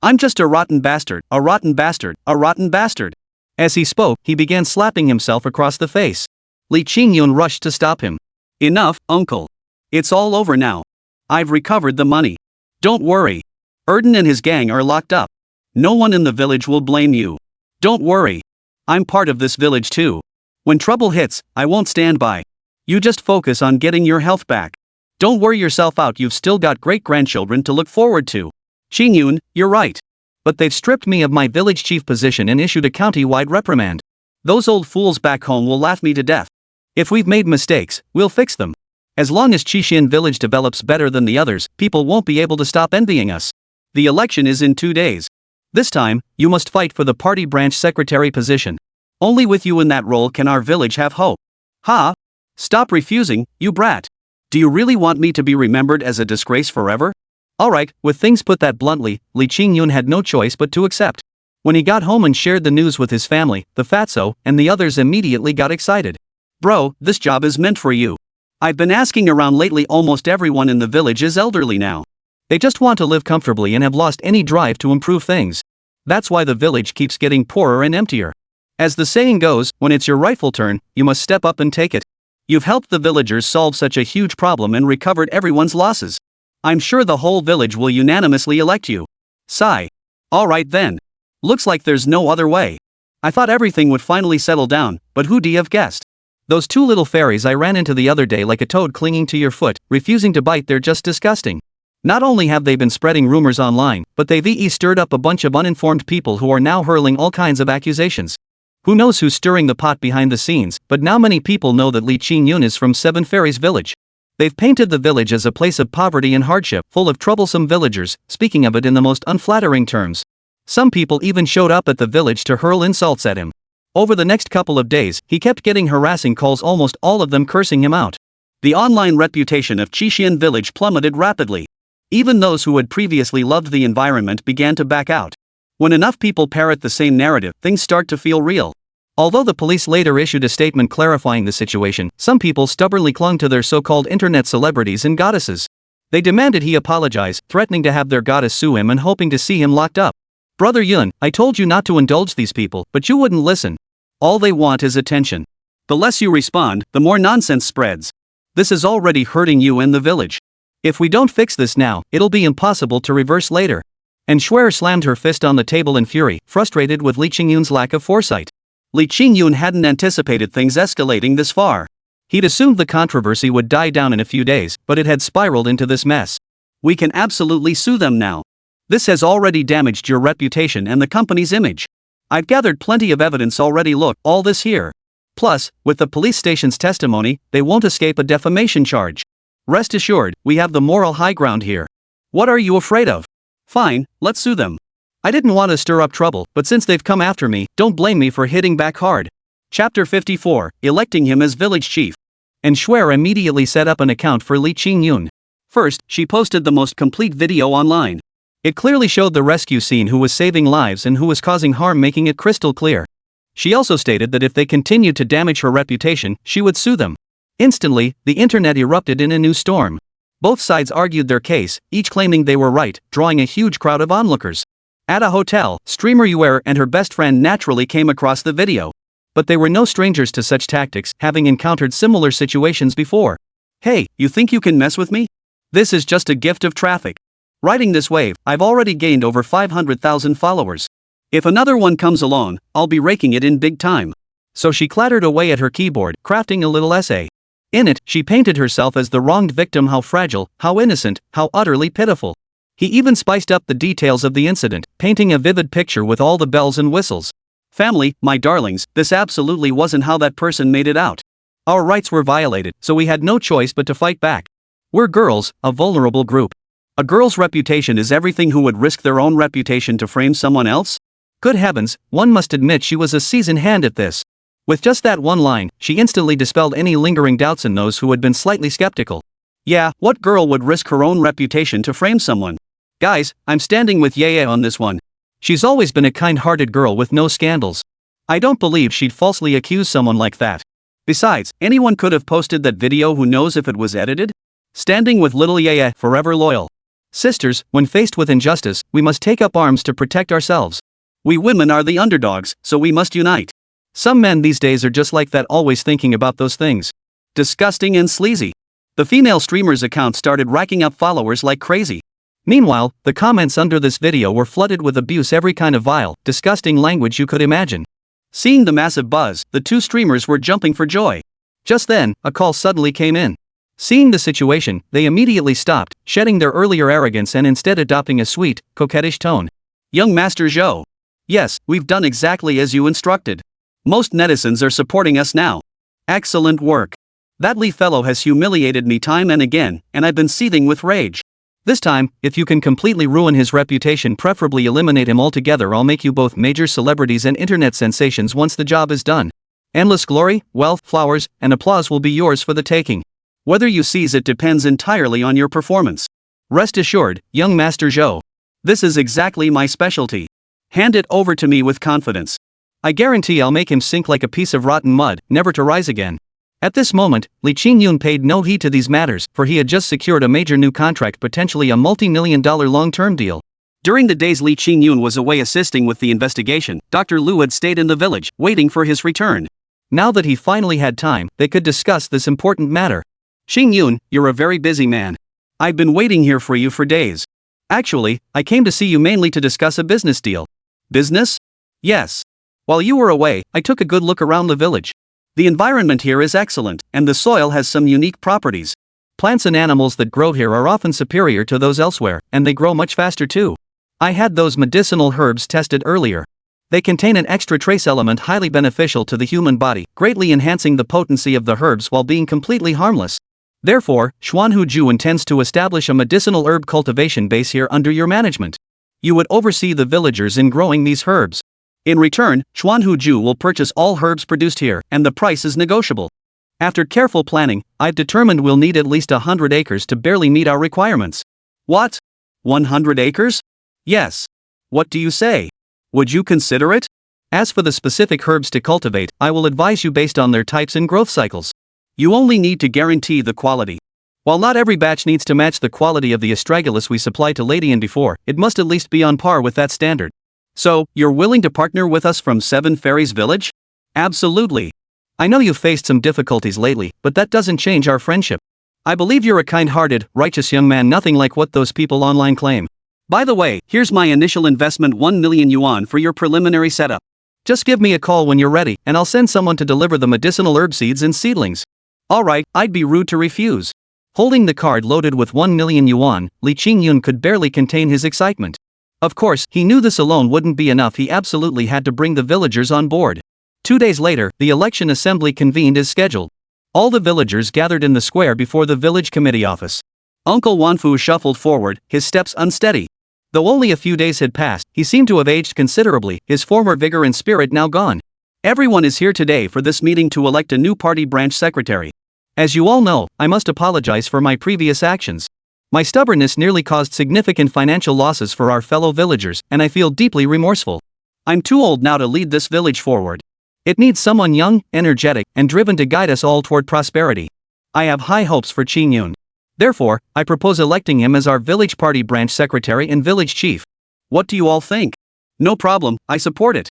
I'm just a rotten bastard, a rotten bastard, a rotten bastard. As he spoke, he began slapping himself across the face. Li Qingyun rushed to stop him. Enough, uncle. It's all over now. I've recovered the money. Don't worry. Erden and his gang are locked up. No one in the village will blame you. Don't worry. I'm part of this village too. When trouble hits, I won't stand by. You just focus on getting your health back. Don't worry yourself out, you've still got great-grandchildren to look forward to. Qingyun, you're right. But they've stripped me of my village chief position and issued a county-wide reprimand. Those old fools back home will laugh me to death. If we've made mistakes, we'll fix them. As long as Qixin village develops better than the others, people won't be able to stop envying us. The election is in 2 days. This time, you must fight for the party branch secretary position. Only with you in that role can our village have hope. Ha! Stop refusing, you brat. Do you really want me to be remembered as a disgrace forever? Alright, with things put that bluntly, Li Qingyun had no choice but to accept. When he got home and shared the news with his family, the fatso and the others immediately got excited. Bro, this job is meant for you. I've been asking around lately, almost everyone in the village is elderly now. They just want to live comfortably and have lost any drive to improve things. That's why the village keeps getting poorer and emptier. As the saying goes, when it's your rightful turn, you must step up and take it. You've helped the villagers solve such a huge problem and recovered everyone's losses. I'm sure the whole village will unanimously elect you. Sigh. Alright then. Looks like there's no other way. I thought everything would finally settle down, but who'd have guessed? Those 2 little fairies I ran into the other day like a toad clinging to your foot, refusing to bite, they're just disgusting. Not only have they been spreading rumors online, but they've stirred up a bunch of uninformed people who are now hurling all kinds of accusations. Who knows who's stirring the pot behind the scenes, but now many people know that Li Qingyun is from 7 Fairies Village. They've painted the village as a place of poverty and hardship, full of troublesome villagers, speaking of it in the most unflattering terms. Some people even showed up at the village to hurl insults at him. Over the next couple of days, he kept getting harassing calls, almost all of them cursing him out. The online reputation of Qixin village plummeted rapidly. Even those who had previously loved the environment began to back out. When enough people parrot the same narrative, things start to feel real. Although the police later issued a statement clarifying the situation, some people stubbornly clung to their so-called internet celebrities and goddesses. They demanded he apologize, threatening to have their goddess sue him and hoping to see him locked up. Brother Yun, I told you not to indulge these people, but you wouldn't listen. All they want is attention. The less you respond, the more nonsense spreads. This is already hurting you and the village. If we don't fix this now, it'll be impossible to reverse later. And Schwer slammed her fist on the table in fury, frustrated with Li Qingyun's lack of foresight. Li Qingyun hadn't anticipated things escalating this far. He'd assumed the controversy would die down in a few days, but it had spiraled into this mess. We can absolutely sue them now. This has already damaged your reputation and the company's image. I've gathered plenty of evidence already. Look, all this here. Plus, with the police station's testimony, they won't escape a defamation charge. Rest assured, we have the moral high ground here. What are you afraid of? Fine, let's sue them. I didn't want to stir up trouble, but since they've come after me, don't blame me for hitting back hard. Chapter 54, Electing him as village chief. And Schwer immediately set up an account for Li Qingyun. First, she posted the most complete video online. It clearly showed the rescue scene, who was saving lives and who was causing harm, making it crystal clear. She also stated that if they continued to damage her reputation, she would sue them. Instantly, the internet erupted in a new storm. Both sides argued their case, each claiming they were right, drawing a huge crowd of onlookers. At a hotel, streamer Heir and her best friend naturally came across the video. But they were no strangers to such tactics, having encountered similar situations before. Hey, you think you can mess with me? This is just a gift of traffic. Riding this wave, I've already gained over 500,000 followers. If another one comes along, I'll be raking it in big time. So she clattered away at her keyboard, crafting a little essay. In it, she painted herself as the wronged victim, how fragile, how innocent, how utterly pitiful. He even spiced up the details of the incident, painting a vivid picture with all the bells and whistles. Family, my darlings, this absolutely wasn't how that person made it out. Our rights were violated, so we had no choice but to fight back. We're girls, a vulnerable group. A girl's reputation is everything. Who would risk their own reputation to frame someone else? Good heavens, one must admit she was a seasoned hand at this. With just that one line, she instantly dispelled any lingering doubts in those who had been slightly skeptical. Yeah, what girl would risk her own reputation to frame someone? Guys, I'm standing with Yeye on this one. She's always been a kind-hearted girl with no scandals. I don't believe she'd falsely accuse someone like that. Besides, anyone could have posted that video. Who knows if it was edited? Standing with little Yeye, forever loyal. Sisters, when faced with injustice, we must take up arms to protect ourselves. We women are the underdogs, so we must unite. Some men these days are just like that, always thinking about those things. Disgusting and sleazy. The female streamer's account started racking up followers like crazy. Meanwhile, the comments under this video were flooded with abuse, every kind of vile, disgusting language you could imagine. Seeing the massive buzz, the two streamers were jumping for joy. Just then, a call suddenly came in. Seeing the situation, they immediately stopped, shedding their earlier arrogance and instead adopting a sweet, coquettish tone. Young Master Zhou. Yes, we've done exactly as you instructed. Most netizens are supporting us now. Excellent work. That Li fellow has humiliated me time and again, and I've been seething with rage. This time, if you can completely ruin his reputation, preferably eliminate him altogether, I'll make you both major celebrities and internet sensations once the job is done. Endless glory, wealth, flowers, and applause will be yours for the taking. Whether you seize it depends entirely on your performance. Rest assured, young Master Zhou. This is exactly my specialty. Hand it over to me with confidence. I guarantee I'll make him sink like a piece of rotten mud, never to rise again. At this moment, Li Qingyun paid no heed to these matters, for he had just secured a major new contract, potentially a multi-million-dollar long-term deal. During the days Li Qingyun was away assisting with the investigation, Dr. Lu had stayed in the village, waiting for his return. Now that he finally had time, they could discuss this important matter. Qingyun, you're a very busy man. I've been waiting here for you for days. Actually, I came to see you mainly to discuss a business deal. Business? Yes. While you were away, I took a good look around the village. The environment here is excellent, and the soil has some unique properties. Plants and animals that grow here are often superior to those elsewhere, and they grow much faster too. I had those medicinal herbs tested earlier. They contain an extra trace element highly beneficial to the human body, greatly enhancing the potency of the herbs while being completely harmless. Therefore, Xuanhuzhu intends to establish a medicinal herb cultivation base here under your management. You would oversee the villagers in growing these herbs. In return, Xuanhuzhu will purchase all herbs produced here, and the price is negotiable. After careful planning, I've determined we'll need at least 100 acres to barely meet our requirements. What? 100 acres? Yes. What do you say? Would you consider it? As for the specific herbs to cultivate, I will advise you based on their types and growth cycles. You only need to guarantee the quality. While not every batch needs to match the quality of the astragalus we supplied to Lady N before, it must at least be on par with that standard. So, you're willing to partner with us from Seven Fairies Village? Absolutely. I know you've faced some difficulties lately, but that doesn't change our friendship. I believe you're a kind-hearted, righteous young man, nothing like what those people online claim. By the way, here's my initial investment, 1 million yuan for your preliminary setup. Just give me a call when you're ready, and I'll send someone to deliver the medicinal herb seeds and seedlings. Alright, I'd be rude to refuse. Holding the card loaded with 1 million yuan, Li Qingyun could barely contain his excitement. Of course, he knew this alone wouldn't be enough, he absolutely had to bring the villagers on board. 2 days later, the election assembly convened as scheduled. All the villagers gathered in the square before the village committee office. Uncle Wanfu shuffled forward, his steps unsteady. Though only a few days had passed, he seemed to have aged considerably, his former vigor and spirit now gone. Everyone is here today for this meeting to elect a new party branch secretary. As you all know, I must apologize for my previous actions. My stubbornness nearly caused significant financial losses for our fellow villagers, and I feel deeply remorseful. I'm too old now to lead this village forward. It needs someone young, energetic, and driven to guide us all toward prosperity. I have high hopes for Qingyun. Therefore, I propose electing him as our village party branch secretary and village chief. What do you all think? No problem, I support it.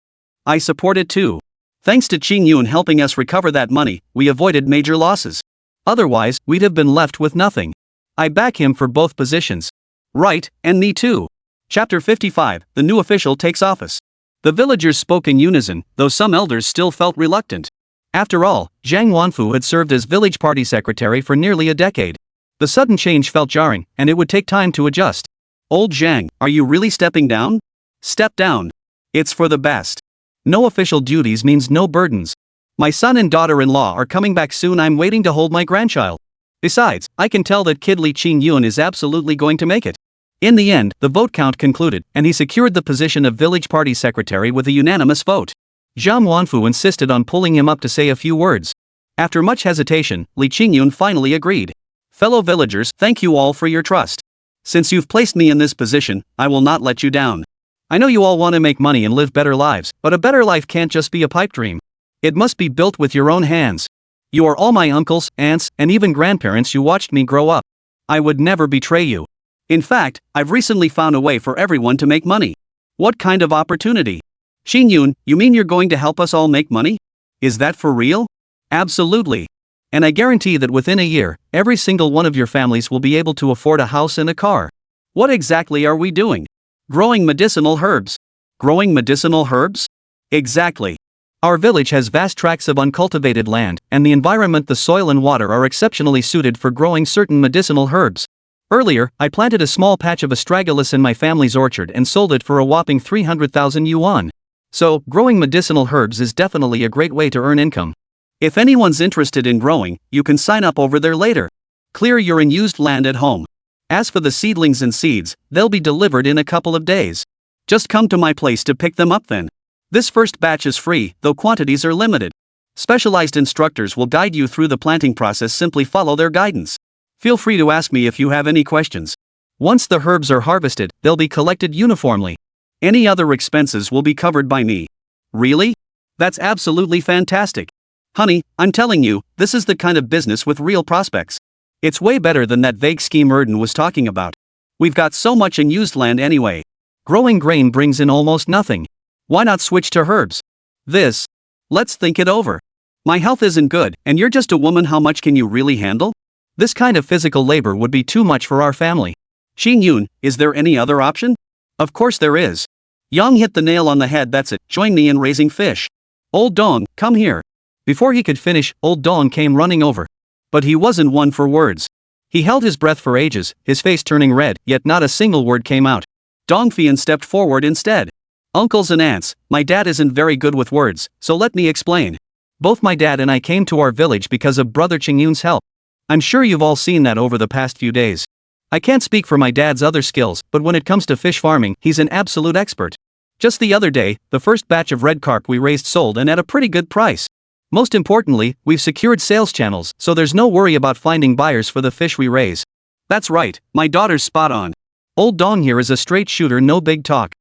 I support it too. Thanks to Qingyun helping us recover that money, we avoided major losses. Otherwise, we'd have been left with nothing. I back him for both positions. Right, and me too. Chapter 55, The New Official Takes Office. The villagers spoke in unison, though some elders still felt reluctant. After all, Zhang Wanfu had served as village party secretary for nearly a decade. The sudden change felt jarring, and it would take time to adjust. Old Zhang, are you really stepping down? Step down. It's for the best. No official duties means no burdens. My son and daughter-in-law are coming back soon, I'm waiting to hold my grandchild. Besides, I can tell that kid Li Qingyun is absolutely going to make it. In the end, the vote count concluded, and he secured the position of village party secretary with a unanimous vote. Zhang Wanfu insisted on pulling him up to say a few words. After much hesitation, Li Qingyun finally agreed. Fellow villagers, thank you all for your trust. Since you've placed me in this position, I will not let you down. I know you all want to make money and live better lives, but a better life can't just be a pipe dream. It must be built with your own hands. You are all my uncles, aunts, and even grandparents. You watched me grow up. I would never betray you. In fact, I've recently found a way for everyone to make money. What kind of opportunity? Qingyun, you mean you're going to help us all make money? Is that for real? Absolutely. And I guarantee that within a year, every single one of your families will be able to afford a house and a car. What exactly are we doing? Growing medicinal herbs. Growing medicinal herbs? Exactly. Our village has vast tracts of uncultivated land, and the environment, the soil and water are exceptionally suited for growing certain medicinal herbs. Earlier, I planted a small patch of astragalus in my family's orchard and sold it for a whopping 300,000 yuan. So, growing medicinal herbs is definitely a great way to earn income. If anyone's interested in growing, you can sign up over there later. Clear your unused land at home. As for the seedlings and seeds, they'll be delivered in a couple of days. Just come to my place to pick them up then. This first batch is free, though quantities are limited. Specialized instructors will guide you through the planting process, simply follow their guidance. Feel free to ask me if you have any questions. Once the herbs are harvested, they'll be collected uniformly. Any other expenses will be covered by me. Really? That's absolutely fantastic. Honey, I'm telling you, this is the kind of business with real prospects. It's way better than that vague scheme Erden was talking about. We've got so much unused land anyway. Growing grain brings in almost nothing. Why not switch to herbs? Let's think it over. My health isn't good, and you're just a woman, how much can you really handle? This kind of physical labor would be too much for our family. Qingyun, is there any other option? Of course there is. Yang hit the nail on the head, that's it, join me in raising fish. Old Dong, come here. Before he could finish, Old Dong came running over. But he wasn't one for words. He held his breath for ages, his face turning red, yet not a single word came out. Dongfian stepped forward instead. Uncles and aunts, my dad isn't very good with words, so let me explain. Both my dad and I came to our village because of brother Qingyun's help. I'm sure you've all seen that over the past few days. I can't speak for my dad's other skills, but when it comes to fish farming, he's an absolute expert. Just the other day, the first batch of red carp we raised sold, and at a pretty good price. Most importantly, we've secured sales channels, so there's no worry about finding buyers for the fish we raise. That's right, my daughter's spot on. Old Dong here is a straight shooter, no big talk.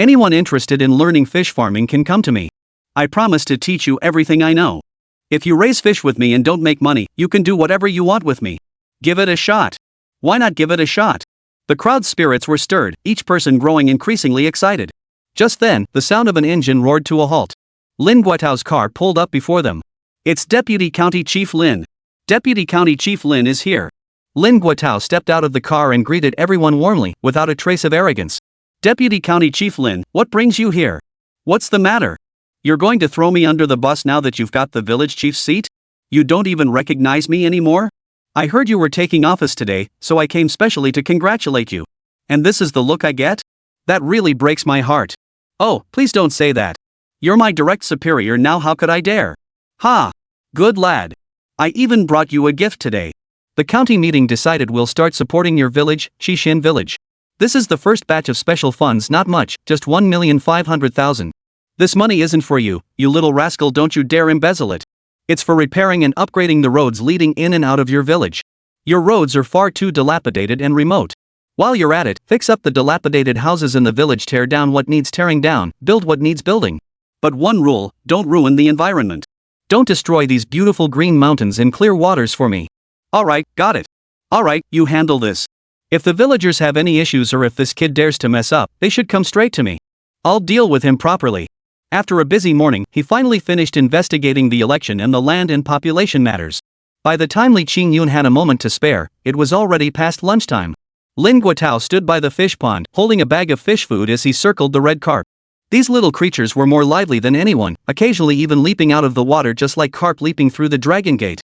Anyone interested in learning fish farming can come to me. I promise to teach you everything I know. If you raise fish with me and don't make money, you can do whatever you want with me. Give it a shot. Why not give it a shot? The crowd's spirits were stirred, each person growing increasingly excited. Just then, the sound of an engine roared to a halt. Lin Guotao's car pulled up before them. It's Deputy County Chief Lin. Deputy County Chief Lin is here. Lin Guotao stepped out of the car and greeted everyone warmly, without a trace of arrogance. Deputy County Chief Lin, what brings you here? What's the matter? You're going to throw me under the bus now that you've got the village chief's seat? You don't even recognize me anymore? I heard you were taking office today, so I came specially to congratulate you. And this is the look I get? That really breaks my heart. Oh, please don't say that. You're my direct superior now, how could I dare? Ha! Good lad. I even brought you a gift today. The county meeting decided we'll start supporting your village, Qixin Village. This is the first batch of special funds, not much, just 1,500,000. This money isn't for you, you little rascal, don't you dare embezzle it. It's for repairing and upgrading the roads leading in and out of your village. Your roads are far too dilapidated and remote. While you're at it, fix up the dilapidated houses in the village, tear down what needs tearing down, build what needs building. But one rule, don't ruin the environment. Don't destroy these beautiful green mountains and clear waters for me. Alright, got it. Alright, you handle this. If the villagers have any issues or if this kid dares to mess up, they should come straight to me. I'll deal with him properly. After a busy morning, he finally finished investigating the election and the land and population matters. By the time Li Qingyun had a moment to spare, it was already past lunchtime. Lin Guotao stood by the fish pond, holding a bag of fish food as he circled the red carp. These little creatures were more lively than anyone, occasionally even leaping out of the water just like carp leaping through the dragon gate.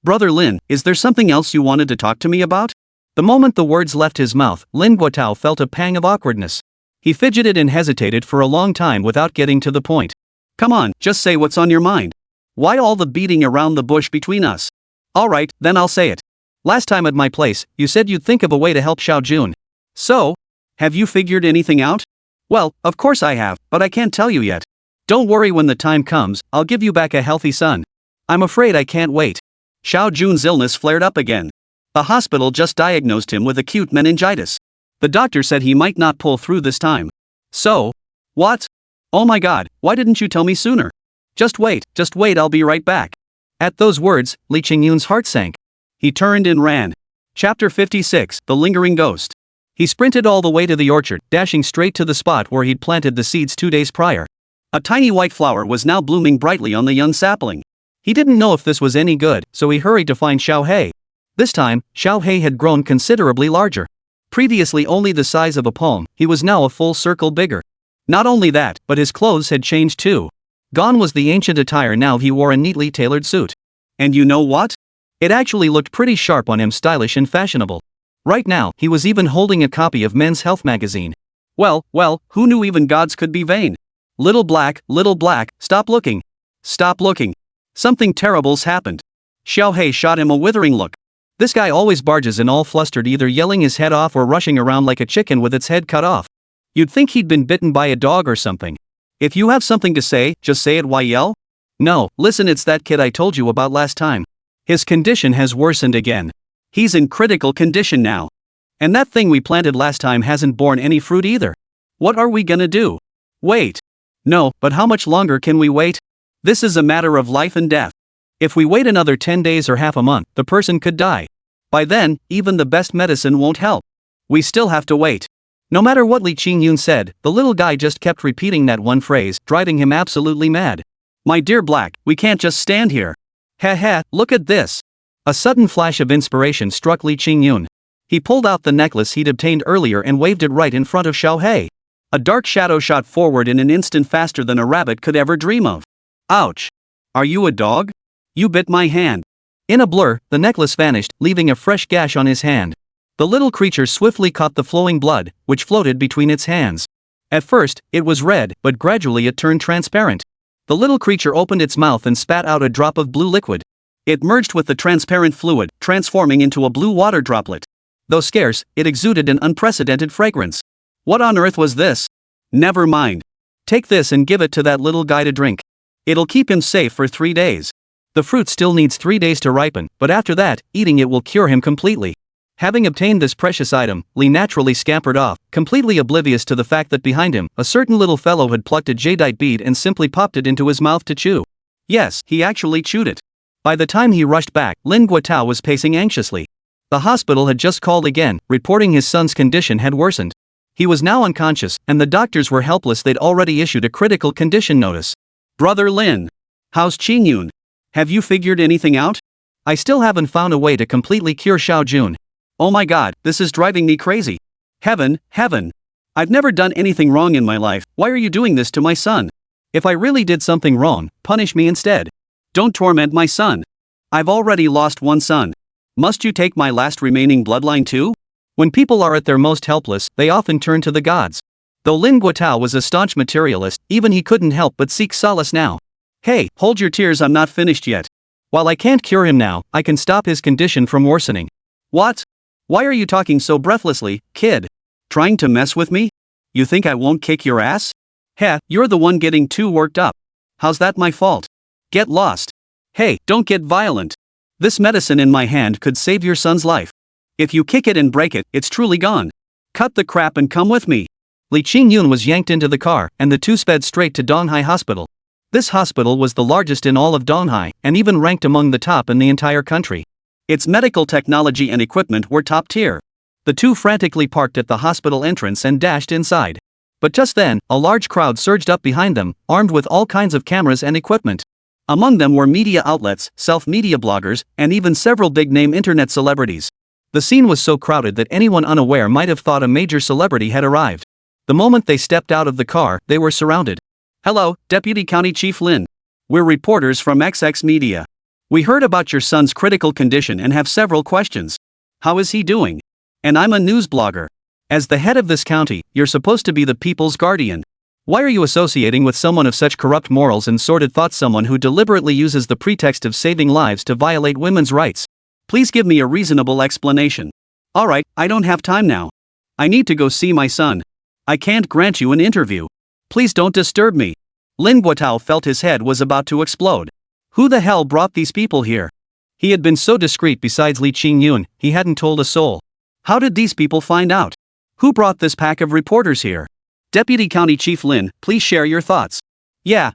Brother Lin, is there something else you wanted to talk to me about? The moment the words left his mouth, Lin Guotao felt a pang of awkwardness. He fidgeted and hesitated for a long time without getting to the point. Come on, just say what's on your mind. Why all the beating around the bush between us? Alright, then I'll say it. Last time at my place, you said you'd think of a way to help Xiao Jun. So? Have you figured anything out? Well, of course I have, but I can't tell you yet. Don't worry, when the time comes, I'll give you back a healthy son. I'm afraid I can't wait. Xiao Jun's illness flared up again. The hospital just diagnosed him with acute meningitis. The doctor said he might not pull through this time. So? What? Oh my god, why didn't you tell me sooner? Just wait, I'll be right back. At those words, Li Qingyun's heart sank. He turned and ran. Chapter 56, The Lingering Ghost. He sprinted all the way to the orchard, dashing straight to the spot where he'd planted the seeds 2 days prior. A tiny white flower was now blooming brightly on the young sapling. He didn't know if this was any good, so he hurried to find Xiao Hei. This time, Xiao Hei had grown considerably larger. Previously only the size of a palm, he was now a full circle bigger. Not only that, but his clothes had changed too. Gone was the ancient attire, now he wore a neatly tailored suit. And you know what? It actually looked pretty sharp on him, stylish and fashionable. Right now, he was even holding a copy of Men's Health magazine. Well, who knew even gods could be vain? Little black, stop looking. Stop looking. Something terrible's happened. Xiao Hei shot him a withering look. This guy always barges in all flustered, either yelling his head off or rushing around like a chicken with its head cut off. You'd think he'd been bitten by a dog or something. If you have something to say, just say it. Why yell? No, listen, it's that kid I told you about last time. His condition has worsened again. He's in critical condition now. And that thing we planted last time hasn't borne any fruit either. What are we gonna do? Wait. No, but how much longer can we wait? This is a matter of life and death. If we wait another 10 days or half a month, the person could die. By then, even the best medicine won't help. We still have to wait. No matter what Li Qingyun said, the little guy just kept repeating that one phrase, driving him absolutely mad. My dear Black, we can't just stand here. Look at this. A sudden flash of inspiration struck Li Qingyun. He pulled out the necklace he'd obtained earlier and waved it right in front of Xiao Hei. A dark shadow shot forward in an instant, faster than a rabbit could ever dream of. Ouch! Are you a dog? You bit my hand. In a blur, the necklace vanished, leaving a fresh gash on his hand. The little creature swiftly caught the flowing blood, which floated between its hands. At first, it was red, but gradually it turned transparent. The little creature opened its mouth and spat out a drop of blue liquid. It merged with the transparent fluid, transforming into a blue water droplet. Though scarce, it exuded an unprecedented fragrance. What on earth was this? Never mind. Take this and give it to that little guy to drink. It'll keep him safe for 3 days. The fruit still needs 3 days to ripen, but after that, eating it will cure him completely. Having obtained this precious item, Li naturally scampered off, completely oblivious to the fact that behind him, a certain little fellow had plucked a jadeite bead and simply popped it into his mouth to chew. Yes, he actually chewed it. By the time he rushed back, Lin Guotao was pacing anxiously. The hospital had just called again, reporting his son's condition had worsened. He was now unconscious, and the doctors were helpless. They'd already issued a critical condition notice. Brother Lin. How's Qingyun? Have you figured anything out? I still haven't found a way to completely cure Xiaojun. Oh my god, this is driving me crazy. Heaven, heaven. I've never done anything wrong in my life. Why are you doing this to my son? If I really did something wrong, punish me instead. Don't torment my son. I've already lost one son. Must you take my last remaining bloodline too? When people are at their most helpless, they often turn to the gods. Though Lin Guotao was a staunch materialist, even he couldn't help but seek solace now. Hey, hold your tears, I'm not finished yet. While I can't cure him now, I can stop his condition from worsening. What? Why are you talking so breathlessly, kid? Trying to mess with me? You think I won't kick your ass? Heh, you're the one getting too worked up. How's that my fault? Get lost. Hey, don't get violent. This medicine in my hand could save your son's life. If you kick it and break it, it's truly gone. Cut the crap and come with me. Li Qingyun was yanked into the car, and the two sped straight to Donghai Hospital. This hospital was the largest in all of Donghai, and even ranked among the top in the entire country. Its medical technology and equipment were top tier. The two frantically parked at the hospital entrance and dashed inside. But just then, a large crowd surged up behind them, armed with all kinds of cameras and equipment. Among them were media outlets, self-media bloggers, and even several big-name internet celebrities. The scene was so crowded that anyone unaware might have thought a major celebrity had arrived. The moment they stepped out of the car, they were surrounded. Hello, Deputy County Chief Lin. We're reporters from XX Media. We heard about your son's critical condition and have several questions. How is he doing? And I'm a news blogger. As the head of this county, you're supposed to be the people's guardian. Why are you associating with someone of such corrupt morals and sordid thoughts, someone who deliberately uses the pretext of saving lives to violate women's rights? Please give me a reasonable explanation. Alright, I don't have time now. I need to go see my son. I can't grant you an interview. Please don't disturb me. Lin Guotao felt his head was about to explode. Who the hell brought these people here? He had been so discreet. Besides Li Qingyun, he hadn't told a soul. How did these people find out? Who brought this pack of reporters here? Deputy County Chief Lin, please share your thoughts. Yeah,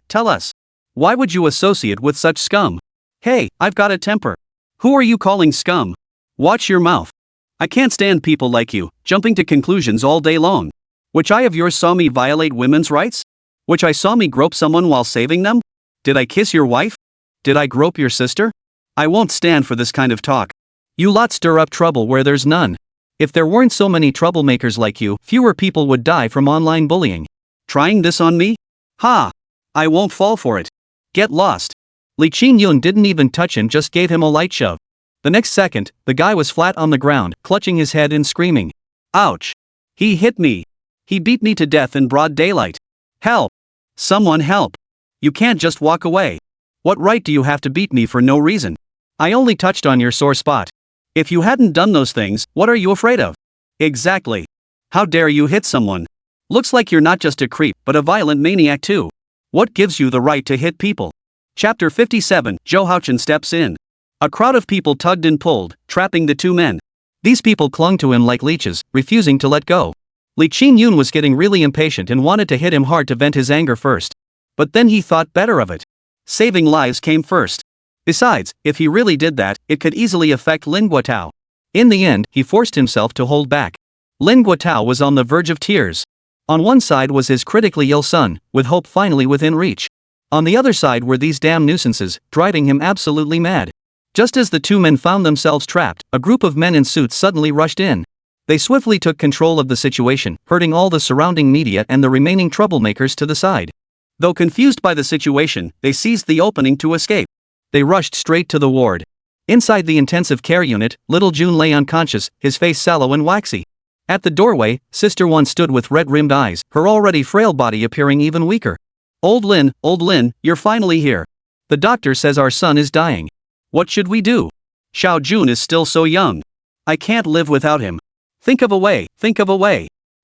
tell us. Why would you associate with such scum? Hey, I've got a temper. Who are you calling scum? Watch your mouth. I can't stand people like you, jumping to conclusions all day long. Which eye of yours saw me violate women's rights? Which eye saw me grope someone while saving them? Did I kiss your wife? Did I grope your sister? I won't stand for this kind of talk. You lot stir up trouble where there's none. If there weren't so many troublemakers like you, fewer people would die from online bullying. Trying this on me? Ha! I won't fall for it. Get lost. Li Qingyun didn't even touch him, just gave him a light shove. The next second, the guy was flat on the ground, clutching his head and screaming. Ouch! He hit me. He beat me to death in broad daylight. Help! Someone help! You can't just walk away. What right do you have to beat me for no reason? I only touched on your sore spot. If you hadn't done those things, what are you afraid of? Exactly. How dare you hit someone? Looks like you're not just a creep, but a violent maniac too. What gives you the right to hit people? Chapter 57, Zhou Haochen steps in. A crowd of people tugged and pulled, trapping the two men. These people clung to him like leeches, refusing to let go. Li Qingyun was getting really impatient and wanted to hit him hard to vent his anger first. But then he thought better of it. Saving lives came first. Besides, if he really did that, it could easily affect Lin Guotao. In the end, he forced himself to hold back. Lin Guotao was on the verge of tears. On one side was his critically ill son, with hope finally within reach. On the other side were these damn nuisances, driving him absolutely mad. Just as the two men found themselves trapped, a group of men in suits suddenly rushed in. They swiftly took control of the situation, herding all the surrounding media and the remaining troublemakers to the side. Though confused by the situation, they seized the opening to escape. They rushed straight to the ward. Inside the intensive care unit, little June lay unconscious, his face sallow and waxy. At the doorway, Sister One stood with red-rimmed eyes, her already frail body appearing even weaker. Old Lin, you're finally here. The doctor says our son is dying. What should we do? Xiao Jun is still so young. I can't live without him. Think of a way.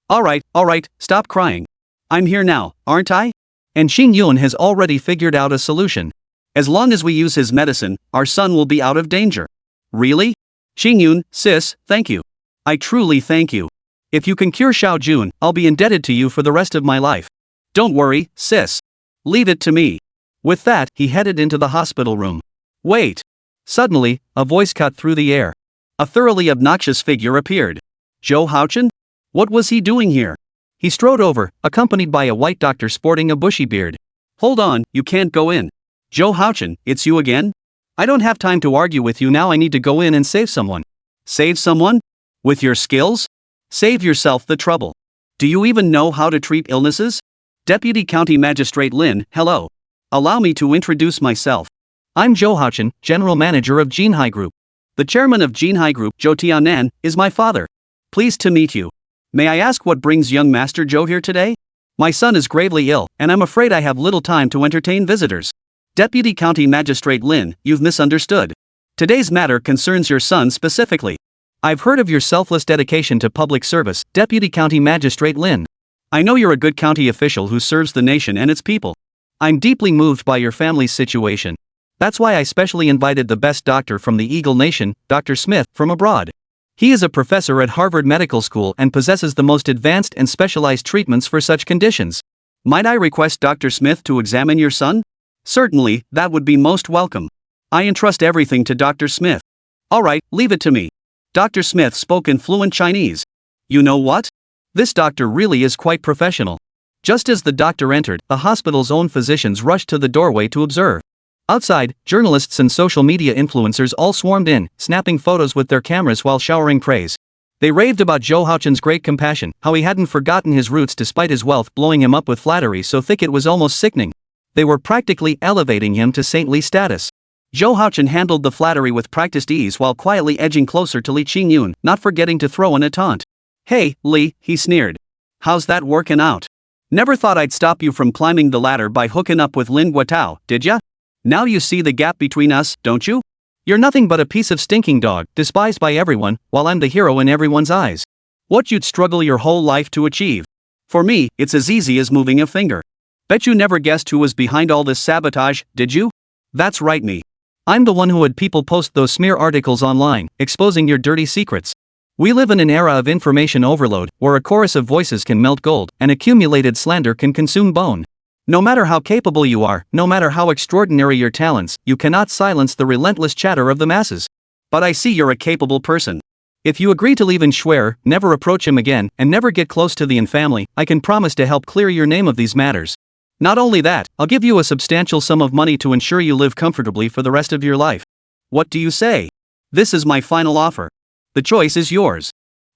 Alright, stop crying. I'm here now, aren't I? And Qingyun has already figured out a solution. As long as we use his medicine, our son will be out of danger. Really? Qingyun, sis, thank you. I truly thank you. If you can cure Xiao Jun, I'll be indebted to you for the rest of my life. Don't worry, sis. Leave it to me. With that, he headed into the hospital room. Wait. Suddenly, a voice cut through the air. A thoroughly obnoxious figure appeared. Zhou Haochen? What was he doing here? He strode over, accompanied by a white doctor sporting a bushy beard. Hold on, you can't go in. Zhou Haochen, it's you again? I don't have time to argue with you now. I need to go in and save someone. Save someone? With your skills? Save yourself the trouble. Do you even know how to treat illnesses? Deputy County Magistrate Lin, hello. Allow me to introduce myself. I'm Zhou Haochen, General Manager of Jinhai Group. The chairman of Jinhai Group, Zhou Tianan, is my father. Pleased to meet you. May I ask what brings young Master Zhou here today? My son is gravely ill, and I'm afraid I have little time to entertain visitors. Deputy County Magistrate Lin, you've misunderstood. Today's matter concerns your son specifically. I've heard of your selfless dedication to public service, Deputy County Magistrate Lin. I know you're a good county official who serves the nation and its people. I'm deeply moved by your family's situation. That's why I specially invited the best doctor from the Eagle Nation, Dr. Smith, from abroad. He is a professor at Harvard Medical School and possesses the most advanced and specialized treatments for such conditions. Might I request Dr. Smith to examine your son? Certainly, that would be most welcome. I entrust everything to Dr. Smith. Alright, leave it to me. Dr. Smith spoke in fluent Chinese. You know what? This doctor really is quite professional. Just as the doctor entered, the hospital's own physicians rushed to the doorway to observe. Outside, journalists and social media influencers all swarmed in, snapping photos with their cameras while showering praise. They raved about Zhou Haochen's great compassion, how he hadn't forgotten his roots despite his wealth blowing him up with flattery so thick it was almost sickening. They were practically elevating him to saintly status. Zhou Haochen handled the flattery with practiced ease while quietly edging closer to Li Qingyun, not forgetting to throw in a taunt. Hey, Li, he sneered. How's that working out? Never thought I'd stop you from climbing the ladder by hooking up with Lin Guotao, did ya? Now you see the gap between us, don't you? You're nothing but a piece of stinking dog, despised by everyone, while I'm the hero in everyone's eyes. What you'd struggle your whole life to achieve. For me, it's as easy as moving a finger. Bet you never guessed who was behind all this sabotage, did you? That's right, me. I'm the one who had people post those smear articles online, exposing your dirty secrets. We live in an era of information overload, where a chorus of voices can melt gold, and accumulated slander can consume bone. No matter how capable you are, no matter how extraordinary your talents, you cannot silence the relentless chatter of the masses. But I see you're a capable person. If you agree to leave in Schwer, never approach him again, and never get close to the Yin family, I can promise to help clear your name of these matters. Not only that, I'll give you a substantial sum of money to ensure you live comfortably for the rest of your life. What do you say? This is my final offer. The choice is yours.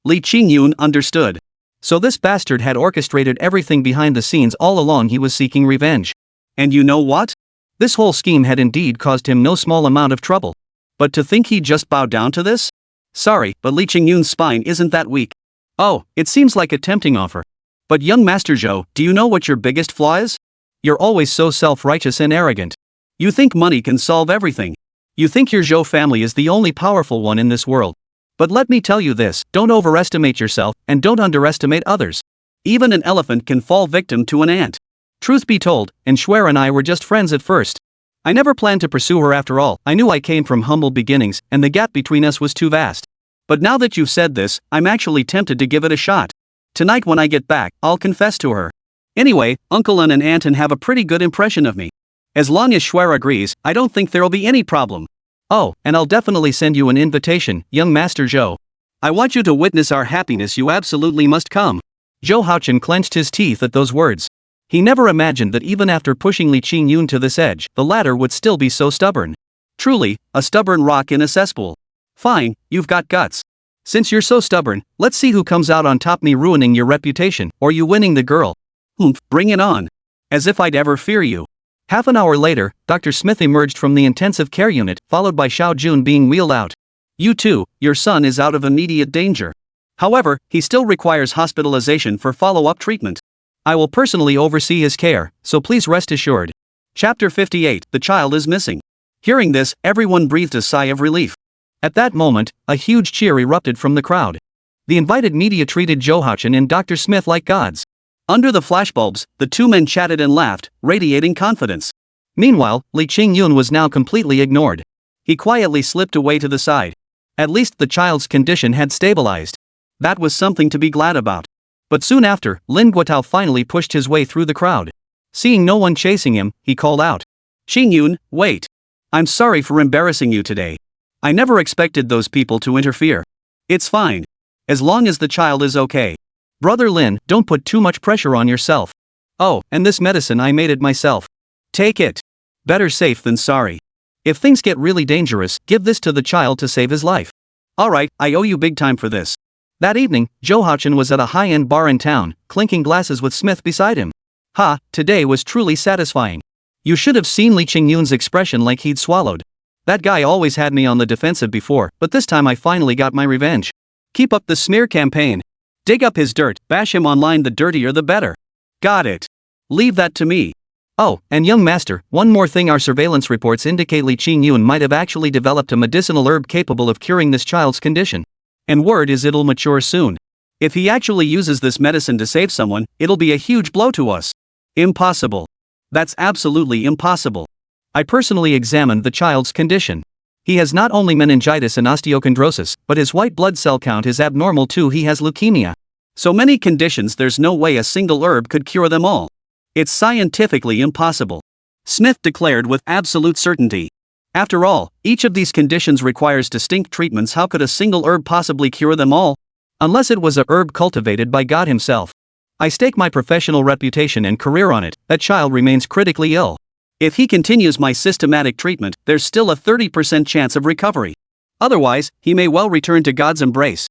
Li Qingyun understood. So this bastard had orchestrated everything behind the scenes all along. He was seeking revenge. And you know what? This whole scheme had indeed caused him no small amount of trouble. But to think he'd just bow down to this? Sorry, but Li Qingyun's spine isn't that weak. Oh, it seems like a tempting offer. But young Master Zhou, do you know what your biggest flaw is? You're always so self-righteous and arrogant. You think money can solve everything. You think your Zhou family is the only powerful one in this world. But let me tell you this, don't overestimate yourself, and don't underestimate others. Even an elephant can fall victim to an ant. Truth be told, Schwer and I were just friends at first. I never planned to pursue her after all. I knew I came from humble beginnings, and the gap between us was too vast. But now that you've said this, I'm actually tempted to give it a shot. Tonight when I get back, I'll confess to her. Anyway, Uncle and Anton have a pretty good impression of me. As long as Schwer agrees, I don't think there'll be any problem. Oh, and I'll definitely send you an invitation, young Master Zhou. I want you to witness our happiness. You absolutely must come. Zhou Haochen clenched his teeth at those words. He never imagined that even after pushing Li Qingyun to this edge, the latter would still be so stubborn. Truly, a stubborn rock in a cesspool. Fine, you've got guts. Since you're so stubborn, let's see who comes out on top, me ruining your reputation, or you winning the girl. Bring it on. As if I'd ever fear you. Half an hour later, Dr. Smith emerged from the intensive care unit, followed by Xiao Jun being wheeled out. You too, your son is out of immediate danger. However, he still requires hospitalization for follow-up treatment. I will personally oversee his care, so please rest assured. Chapter 58, The Child is Missing. Hearing this, everyone breathed a sigh of relief. At that moment, a huge cheer erupted from the crowd. The invited media treated Zhou Haochen and Dr. Smith like gods. Under the flashbulbs, the two men chatted and laughed, radiating confidence. Meanwhile, Li Qingyun was now completely ignored. He quietly slipped away to the side. At least the child's condition had stabilized. That was something to be glad about. But soon after, Lin Guotao finally pushed his way through the crowd. Seeing no one chasing him, he called out, "Qingyun, wait. I'm sorry for embarrassing you today. I never expected those people to interfere. It's fine. As long as the child is okay. Brother Lin, don't put too much pressure on yourself. Oh, and this medicine I made it myself. Take it. Better safe than sorry. If things get really dangerous, give this to the child to save his life. Alright, I owe you big time for this." That evening, Zhou Haochen was at a high-end bar in town, clinking glasses with Smith beside him. Today was truly satisfying. You should have seen Li Qingyun's expression like he'd swallowed. That guy always had me on the defensive before, but this time I finally got my revenge. Keep up the smear campaign. Dig up his dirt, bash him online, the dirtier the better. Got it. Leave that to me. Oh, and young master, one more thing, our surveillance reports indicate Li Qingyun might have actually developed a medicinal herb capable of curing this child's condition. And word is it'll mature soon. If he actually uses this medicine to save someone, it'll be a huge blow to us. Impossible. That's absolutely impossible. I personally examined the child's condition. He has not only meningitis and osteochondrosis, but his white blood cell count is abnormal too. He has leukemia. So many conditions, there's no way a single herb could cure them all. It's scientifically impossible. Smith declared with absolute certainty. After all, each of these conditions requires distinct treatments. How could a single herb possibly cure them all? Unless it was a herb cultivated by God himself. I stake my professional reputation and career on it. That child remains critically ill. If he continues my systematic treatment, there's still a 30% chance of recovery. Otherwise, he may well return to God's embrace.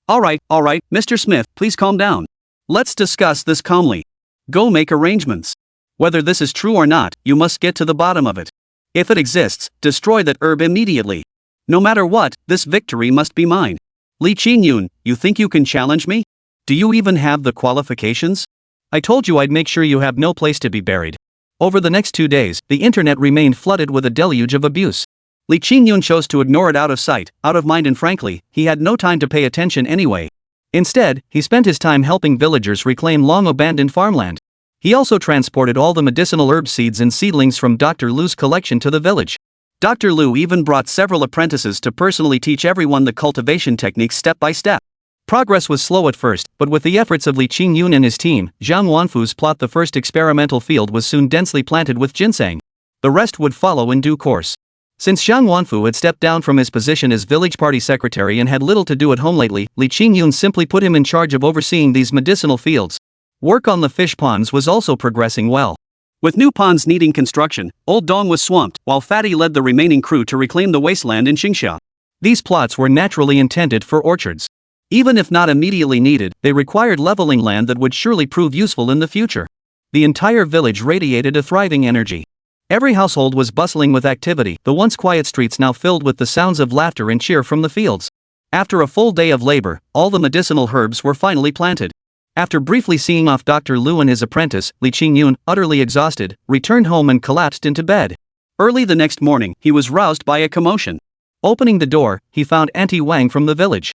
Alright, Mr. Smith, please calm down. Let's discuss this calmly. Go make arrangements. Whether this is true or not, you must get to the bottom of it. If it exists, destroy that herb immediately. No matter what, this victory must be mine. Li Qingyun, you think you can challenge me? Do you even have the qualifications? I told you I'd make sure you have no place to be buried. Over the next 2 days, the internet remained flooded with a deluge of abuse. Li Qingyun chose to ignore it out of sight, out of mind, and frankly, he had no time to pay attention anyway. Instead, he spent his time helping villagers reclaim long-abandoned farmland. He also transported all the medicinal herb seeds and seedlings from Dr. Lu's collection to the village. Dr. Lu even brought several apprentices to personally teach everyone the cultivation techniques step by step. Progress was slow at first, but with the efforts of Li Qingyun and his team, Zhang Wanfu's plot, the first experimental field, was soon densely planted with ginseng. The rest would follow in due course. Since Zhang Wanfu had stepped down from his position as village party secretary and had little to do at home lately, Li Qingyun simply put him in charge of overseeing these medicinal fields. Work on the fish ponds was also progressing well. With new ponds needing construction, Old Dong was swamped, while Fatty led the remaining crew to reclaim the wasteland in Xingxia. These plots were naturally intended for orchards. Even if not immediately needed, they required leveling land that would surely prove useful in the future. The entire village radiated a thriving energy. Every household was bustling with activity, the once quiet streets now filled with the sounds of laughter and cheer from the fields. After a full day of labor, all the medicinal herbs were finally planted. After briefly seeing off Dr. Lu and his apprentice, Li Qingyun, utterly exhausted, returned home and collapsed into bed. Early the next morning, he was roused by a commotion. Opening the door, he found Auntie Wang from the village.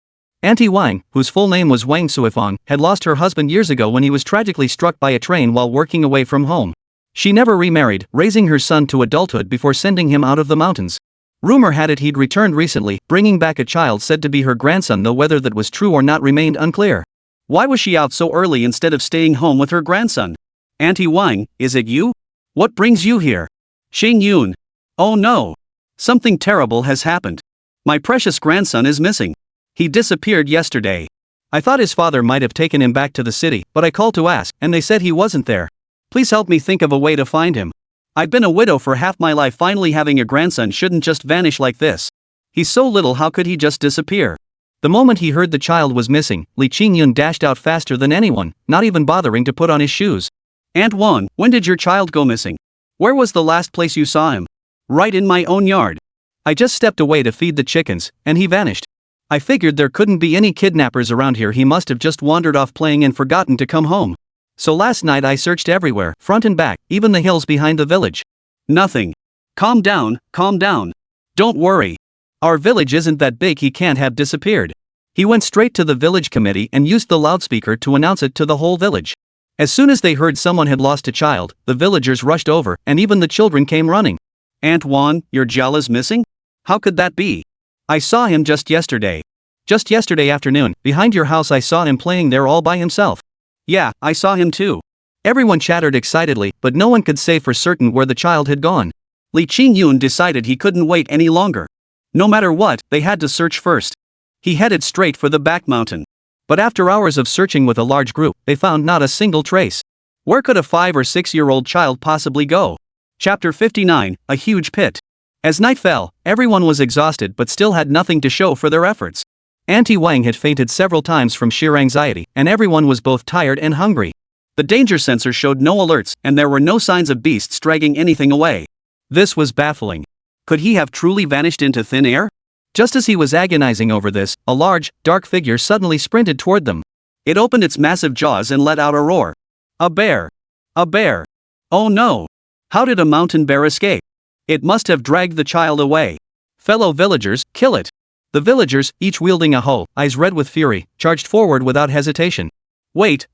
Auntie Wang, whose full name was Wang Suifang, had lost her husband years ago when he was tragically struck by a train while working away from home. She never remarried, raising her son to adulthood before sending him out of the mountains. Rumor had it he'd returned recently, bringing back a child said to be her grandson, though whether that was true or not remained unclear. Why was she out so early instead of staying home with her grandson? Auntie Wang, is it you? What brings you here? Qingyun. Oh no. Something terrible has happened. My precious grandson is missing. He disappeared yesterday. I thought his father might have taken him back to the city, but I called to ask, and they said he wasn't there. Please help me think of a way to find him. I've been a widow for half my life. Finally having a grandson shouldn't just vanish like this. He's so little, how could he just disappear? The moment he heard the child was missing, Li Qingyun dashed out faster than anyone, not even bothering to put on his shoes. Aunt Wan, when did your child go missing? Where was the last place you saw him? Right in my own yard. I just stepped away to feed the chickens, and he vanished. I figured there couldn't be any kidnappers around here. He must have just wandered off playing and forgotten to come home. So last night I searched everywhere, front and back, even the hills behind the village. Nothing. Calm down, calm down. Don't worry. Our village isn't that big, he can't have disappeared. He went straight to the village committee and used the loudspeaker to announce it to the whole village. As soon as they heard someone had lost a child, the villagers rushed over, and even the children came running. Aunt Wan, your Jala's missing? How could that be? I saw him just yesterday. Just yesterday afternoon, behind your house I saw him playing there all by himself. Yeah, I saw him too. Everyone chattered excitedly, but no one could say for certain where the child had gone. Li Qingyun decided he couldn't wait any longer. No matter what, they had to search first. He headed straight for the back mountain. But after hours of searching with a large group, they found not a single trace. Where could a 5 or 6-year-old child possibly go? Chapter 59, A Huge Pit. As night fell, everyone was exhausted but still had nothing to show for their efforts. Auntie Wang had fainted several times from sheer anxiety, and everyone was both tired and hungry. The danger sensor showed no alerts, and there were no signs of beasts dragging anything away. This was baffling. Could he have truly vanished into thin air? Just as he was agonizing over this, a large, dark figure suddenly sprinted toward them. It opened its massive jaws and let out a roar. A bear! A bear! Oh no! How did a mountain bear escape? It must have dragged the child away. Fellow villagers, kill it! The villagers, each wielding a hoe, eyes red with fury, charged forward without hesitation. Wait!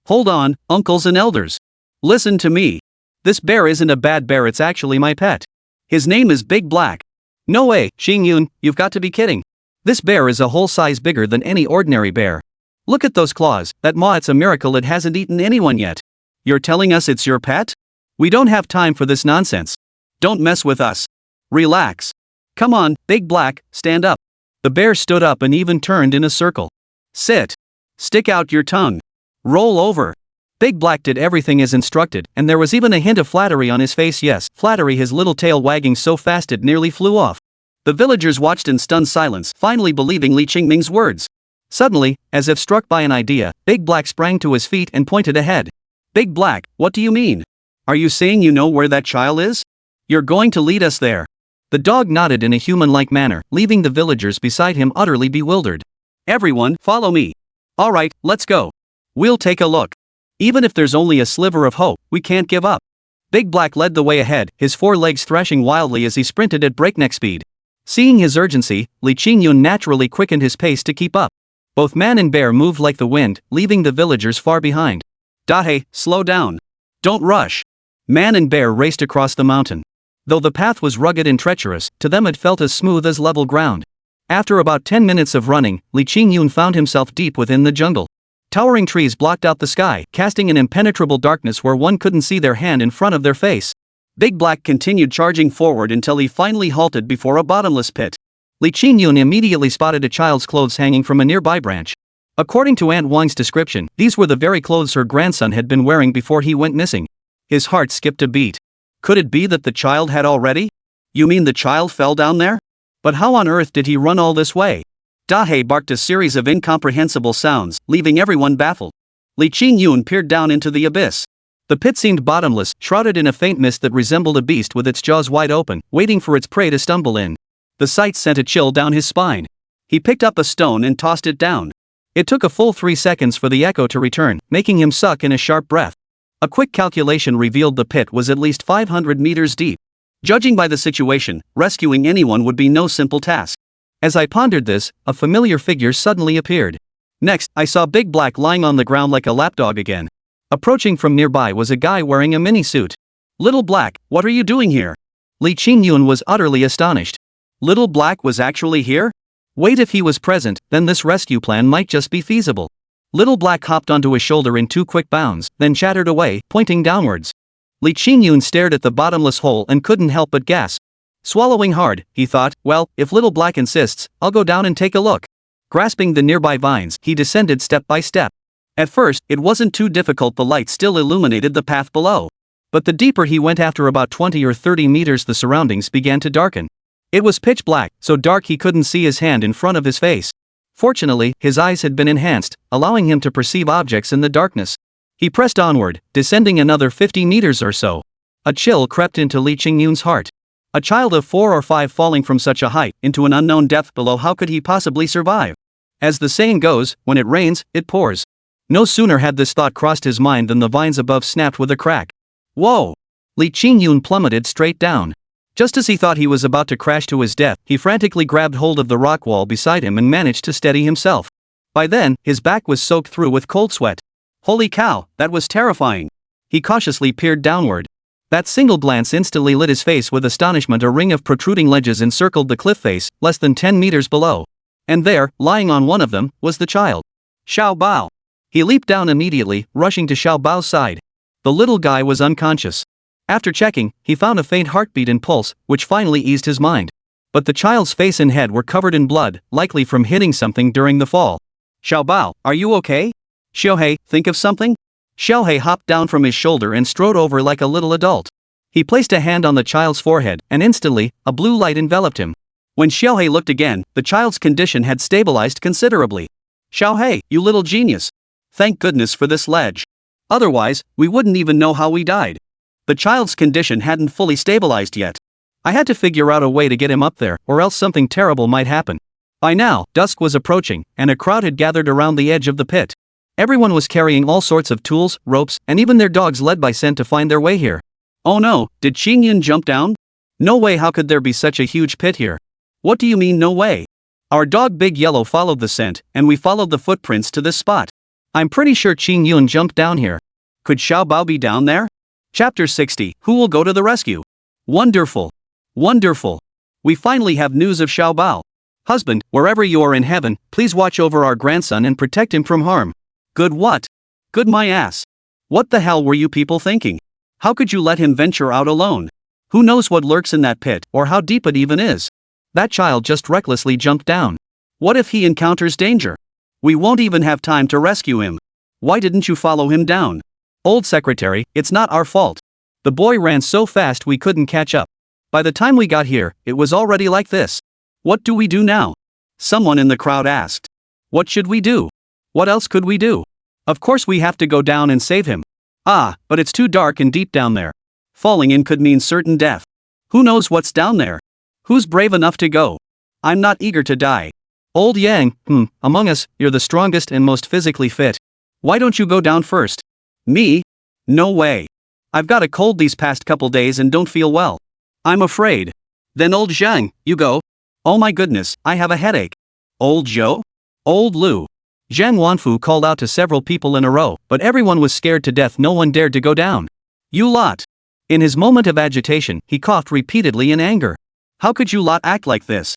Hold on, uncles and elders. Listen to me. This bear isn't a bad bear, it's actually my pet. His name is Big Black. No way, Qingyun, you've got to be kidding. This bear is a whole size bigger than any ordinary bear. Look at those claws, that maw, it's a miracle it hasn't eaten anyone yet. You're telling us it's your pet? We don't have time for this nonsense. Don't mess with us. Relax. Come on, Big Black, stand up. The bear stood up and even turned in a circle. Sit. Stick out your tongue. Roll over. Big Black did everything as instructed, and there was even a hint of flattery on his face. Yes, flattery, his little tail wagging so fast it nearly flew off. The villagers watched in stunned silence, finally believing Li Qingming's words. Suddenly, as if struck by an idea, Big Black sprang to his feet and pointed ahead. Big Black, what do you mean? Are you saying you know where that child is? You're going to lead us there. The dog nodded in a human-like manner, leaving the villagers beside him utterly bewildered. Everyone, follow me. All right, let's go. We'll take a look. Even if there's only a sliver of hope, we can't give up. Big Black led the way ahead, his 4 legs thrashing wildly as he sprinted at breakneck speed. Seeing his urgency, Li Qingyun naturally quickened his pace to keep up. Both man and bear moved like the wind, leaving the villagers far behind. Dahe, slow down. Don't rush. Man and bear raced across the mountain. Though the path was rugged and treacherous, to them it felt as smooth as level ground. After about 10 minutes of running, Li Qingyun found himself deep within the jungle. Towering trees blocked out the sky, casting an impenetrable darkness where one couldn't see their hand in front of their face. Big Black continued charging forward until he finally halted before a bottomless pit. Li Qingyun immediately spotted a child's clothes hanging from a nearby branch. According to Aunt Wang's description, these were the very clothes her grandson had been wearing before he went missing. His heart skipped a beat. Could it be that the child had already? You mean the child fell down there? But how on earth did he run all this way? Dahe barked a series of incomprehensible sounds, leaving everyone baffled. Li Qingyun peered down into the abyss. The pit seemed bottomless, shrouded in a faint mist that resembled a beast with its jaws wide open, waiting for its prey to stumble in. The sight sent a chill down his spine. He picked up a stone and tossed it down. It took a full 3 seconds for the echo to return, making him suck in a sharp breath. A quick calculation revealed the pit was at least 500 meters deep. Judging by the situation, rescuing anyone would be no simple task. As I pondered this, a familiar figure suddenly appeared. Next, I saw Big Black lying on the ground like a lapdog again. Approaching from nearby was a guy wearing a mini-suit. Little Black, what are you doing here? Li Qingyun was utterly astonished. Little Black was actually here? Wait, if he was present, then this rescue plan might just be feasible. Little Black hopped onto his shoulder in 2 quick bounds, then chattered away, pointing downwards. Li Qingyun stared at the bottomless hole and couldn't help but gasp. Swallowing hard, he thought, well, if Little Black insists, I'll go down and take a look. Grasping the nearby vines, he descended step by step. At first, it wasn't too difficult, the light still illuminated the path below. But the deeper he went, after about 20 or 30 meters, the surroundings began to darken. It was pitch black, so dark he couldn't see his hand in front of his face. Fortunately, his eyes had been enhanced, allowing him to perceive objects in the darkness. He pressed onward, descending another 50 meters or so. A chill crept into Li Qingyun's heart. A child of 4 or 5 falling from such a height into an unknown depth below, how could he possibly survive? As the saying goes, when it rains, it pours. No sooner had this thought crossed his mind than the vines above snapped with a crack. Whoa! Li Qingyun plummeted straight down. Just as he thought he was about to crash to his death, he frantically grabbed hold of the rock wall beside him and managed to steady himself. By then, his back was soaked through with cold sweat. Holy cow, that was terrifying. He cautiously peered downward. That single glance instantly lit his face with astonishment. A ring of protruding ledges encircled the cliff face, less than 10 meters below. And there, lying on one of them, was the child. Xiao Bao. He leaped down immediately, rushing to Xiao Bao's side. The little guy was unconscious. After checking, he found a faint heartbeat and pulse, which finally eased his mind. But the child's face and head were covered in blood, likely from hitting something during the fall. Xiao Bao, are you okay? Xiaohei, think of something? Xiaohei hopped down from his shoulder and strode over like a little adult. He placed a hand on the child's forehead, and instantly, a blue light enveloped him. When Xiaohei looked again, the child's condition had stabilized considerably. Xiaohei, you little genius. Thank goodness for this ledge. Otherwise, we wouldn't even know how we died. The child's condition hadn't fully stabilized yet. I had to figure out a way to get him up there, or else something terrible might happen. By now, dusk was approaching, and a crowd had gathered around the edge of the pit. Everyone was carrying all sorts of tools, ropes, and even their dogs led by scent to find their way here. Oh no, did Qingyun jump down? No way, how could there be such a huge pit here? What do you mean no way? Our dog Big Yellow followed the scent, and we followed the footprints to this spot. I'm pretty sure Qingyun jumped down here. Could Xiao Bao be down there? Chapter 60, Who will go to the rescue? Wonderful. Wonderful. We finally have news of Xiao Bao. Husband, wherever you are in heaven, please watch over our grandson and protect him from harm. Good what? Good my ass. What the hell were you people thinking? How could you let him venture out alone? Who knows what lurks in that pit, or how deep it even is? That child just recklessly jumped down. What if he encounters danger? We won't even have time to rescue him. Why didn't you follow him down? Old secretary, it's not our fault. The boy ran so fast we couldn't catch up. By the time we got here, it was already like this. What do we do now? Someone in the crowd asked. What should we do? What else could we do? Of course we have to go down and save him. Ah, but it's too dark and deep down there. Falling in could mean certain death. Who knows what's down there? Who's brave enough to go? I'm not eager to die. Old Yang, among us, you're the strongest and most physically fit. Why don't you go down first? Me? No way. I've got a cold these past couple days and don't feel well. I'm afraid. Then old Zhang, you go. Oh my goodness, I have a headache. Old Zhou? Old Lu. Zhang Wanfu called out to several people in a row, but everyone was scared to death. No one dared to go down. You lot. In his moment of agitation, he coughed repeatedly in anger. How could you lot act like this?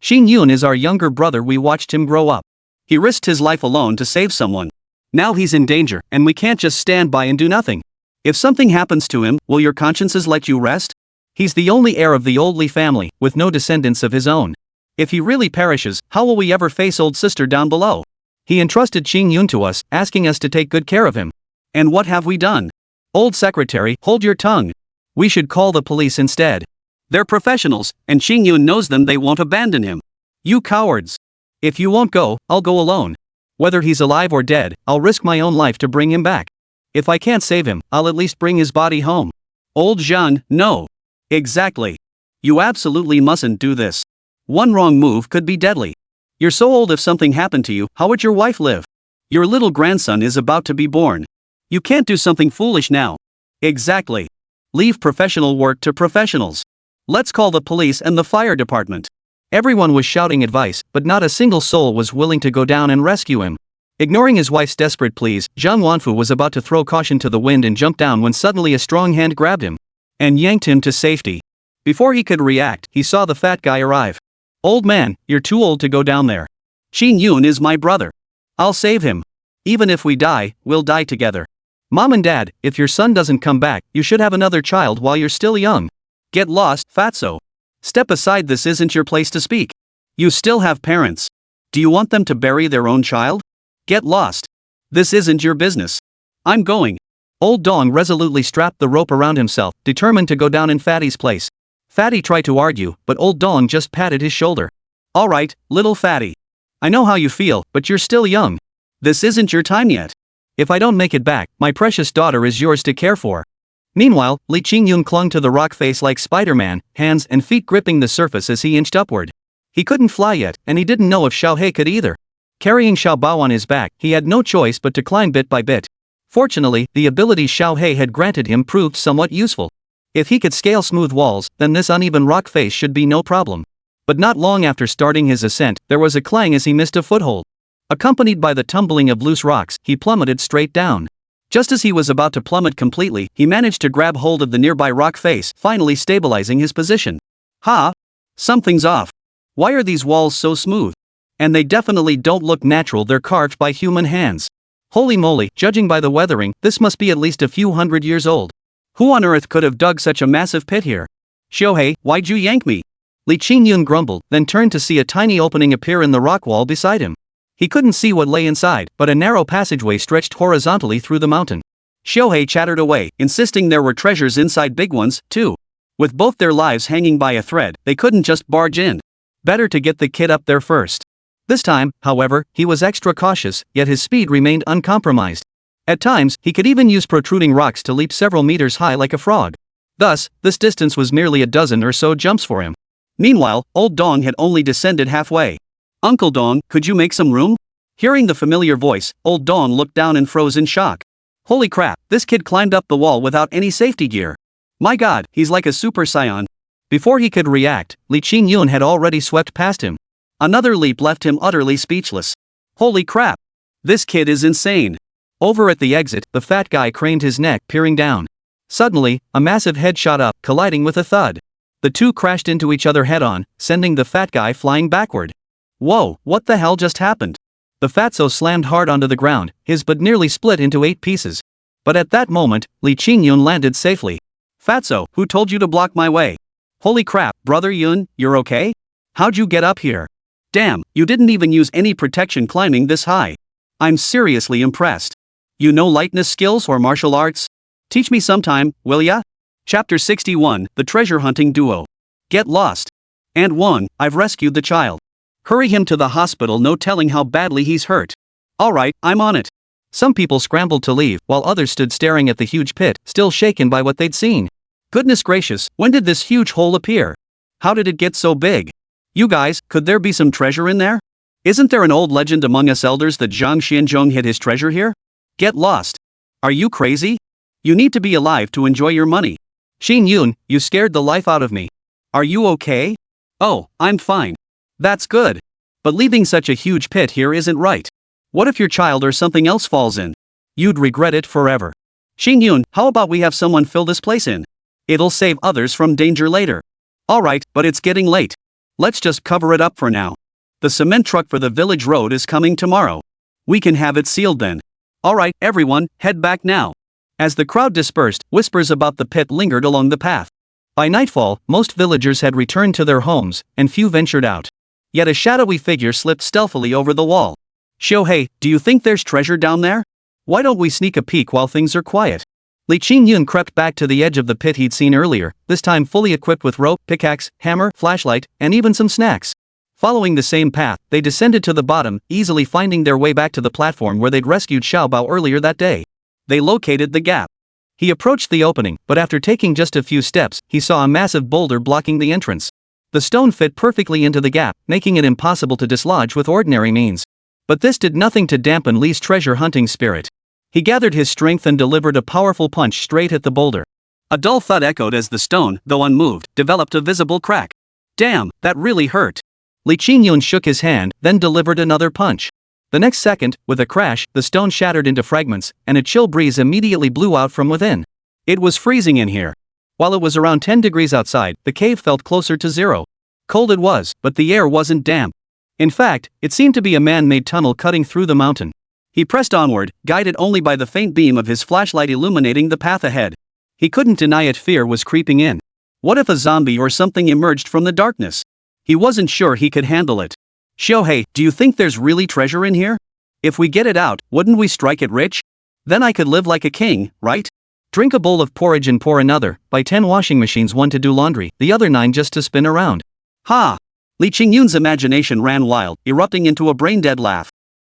Qingyun is our younger brother. We watched him grow up. He risked his life alone to save someone. Now he's in danger, and we can't just stand by and do nothing. If something happens to him, will your consciences let you rest? He's the only heir of the old Li family, with no descendants of his own. If he really perishes, how will we ever face old sister down below? He entrusted Qingyun to us, asking us to take good care of him. And what have we done? Old secretary, hold your tongue. We should call the police instead. They're professionals, and Qingyun knows them. They won't abandon him. You cowards. If you won't go, I'll go alone. Whether he's alive or dead, I'll risk my own life to bring him back. If I can't save him, I'll at least bring his body home. Old Zhang, no. Exactly. You absolutely mustn't do this. One wrong move could be deadly. You're so old, if something happened to you, how would your wife live? Your little grandson is about to be born. You can't do something foolish now. Exactly. Leave professional work to professionals. Let's call the police and the fire department. Everyone was shouting advice, but not a single soul was willing to go down and rescue him. Ignoring his wife's desperate pleas, Zhang Wanfu was about to throw caution to the wind and jump down when suddenly a strong hand grabbed him and yanked him to safety. Before he could react, he saw the fat guy arrive. Old man, you're too old to go down there. Qingyun is my brother. I'll save him. Even if we die, we'll die together. Mom and Dad, if your son doesn't come back, you should have another child while you're still young. Get lost, fatso. Step aside, this isn't your place to speak. You still have parents. Do you want them to bury their own child? Get lost. This isn't your business. I'm going. Old Dong resolutely strapped the rope around himself, determined to go down in Fatty's place. Fatty tried to argue, but Old Dong just patted his shoulder. All right, little Fatty. I know how you feel, but you're still young. This isn't your time yet. If I don't make it back, my precious daughter is yours to care for. Meanwhile, Li Qingyun clung to the rock face like Spider-Man, hands and feet gripping the surface as he inched upward. He couldn't fly yet, and he didn't know if Xiaohei could either. Carrying Xiao Bao on his back, he had no choice but to climb bit by bit. Fortunately, the abilities Xiaohei had granted him proved somewhat useful. If he could scale smooth walls, then this uneven rock face should be no problem. But not long after starting his ascent, there was a clang as he missed a foothold. Accompanied by the tumbling of loose rocks, he plummeted straight down. Just as he was about to plummet completely, he managed to grab hold of the nearby rock face, finally stabilizing his position. Ha! Something's off. Why are these walls so smooth? And they definitely don't look natural, they're carved by human hands. Holy moly, judging by the weathering, this must be at least a few hundred years old. Who on earth could have dug such a massive pit here? Shohei, why'd you yank me? Li Qingyun grumbled, then turned to see a tiny opening appear in the rock wall beside him. He couldn't see what lay inside, but a narrow passageway stretched horizontally through the mountain. Shohei chattered away, insisting there were treasures inside, big ones, too. With both their lives hanging by a thread, they couldn't just barge in. Better to get the kid up there first. This time, however, he was extra cautious, yet his speed remained uncompromised. At times, he could even use protruding rocks to leap several meters high like a frog. Thus, this distance was merely a dozen or so jumps for him. Meanwhile, old Dong had only descended halfway. Uncle Dong, could you make some room? Hearing the familiar voice, old Dong looked down and froze in shock. Holy crap, this kid climbed up the wall without any safety gear. My god, he's like a super saiyan. Before he could react, Li Qingyun had already swept past him. Another leap left him utterly speechless. Holy crap. This kid is insane. Over at the exit, the fat guy craned his neck, peering down. Suddenly, a massive head shot up, colliding with a thud. The two crashed into each other head-on, sending the fat guy flying backward. Whoa, what the hell just happened? The fatso slammed hard onto the ground, his butt nearly split into 8 pieces. But at that moment, Li Qingyun landed safely. Fatso, who told you to block my way? Holy crap, brother Yun, you're okay? How'd you get up here? Damn, you didn't even use any protection climbing this high. I'm seriously impressed. You know lightness skills or martial arts? Teach me sometime, will ya? Chapter 61, The Treasure Hunting Duo. Get lost. And 1, I've rescued the child. Hurry him to the hospital, no telling how badly he's hurt. Alright, I'm on it. Some people scrambled to leave, while others stood staring at the huge pit, still shaken by what they'd seen. Goodness gracious, when did this huge hole appear? How did it get so big? You guys, could there be some treasure in there? Isn't there an old legend among us elders that Zhang Xianzhong hid his treasure here? Get lost. Are you crazy? You need to be alive to enjoy your money. Xingyun, you scared the life out of me. Are you okay? Oh, I'm fine. That's good. But leaving such a huge pit here isn't right. What if your child or something else falls in? You'd regret it forever. Xingyun, how about we have someone fill this place in? It'll save others from danger later. Alright, but it's getting late. Let's just cover it up for now. The cement truck for the village road is coming tomorrow. We can have it sealed then. Alright, everyone, head back now. As the crowd dispersed, whispers about the pit lingered along the path. By nightfall, most villagers had returned to their homes, and few ventured out. Yet a shadowy figure slipped stealthily over the wall. Shohei, do you think there's treasure down there? Why don't we sneak a peek while things are quiet? Li Qingyun crept back to the edge of the pit he'd seen earlier, this time fully equipped with rope, pickaxe, hammer, flashlight, and even some snacks. Following the same path, they descended to the bottom, easily finding their way back to the platform where they'd rescued Xiaobao earlier that day. They located the gap. He approached the opening, but after taking just a few steps, he saw a massive boulder blocking the entrance. The stone fit perfectly into the gap, making it impossible to dislodge with ordinary means. But this did nothing to dampen Li's treasure hunting spirit. He gathered his strength and delivered a powerful punch straight at the boulder. A dull thud echoed as the stone, though unmoved, developed a visible crack. Damn, that really hurt. Li Qingyun shook his hand, then delivered another punch. The next second, with a crash, the stone shattered into fragments, and a chill breeze immediately blew out from within. It was freezing in here. While it was around 10 degrees outside, the cave felt closer to 0. Cold it was, but the air wasn't damp. In fact, it seemed to be a man-made tunnel cutting through the mountain. He pressed onward, guided only by the faint beam of his flashlight illuminating the path ahead. He couldn't deny it, fear was creeping in. What if a zombie or something emerged from the darkness? He wasn't sure he could handle it. Shohei, do you think there's really treasure in here? If we get it out, wouldn't we strike it rich? Then I could live like a king, right? Drink a bowl of porridge and pour another, buy 10 washing machines, 1 to do laundry, the other 9 just to spin around. Ha! Li Qingyun's imagination ran wild, erupting into a brain-dead laugh.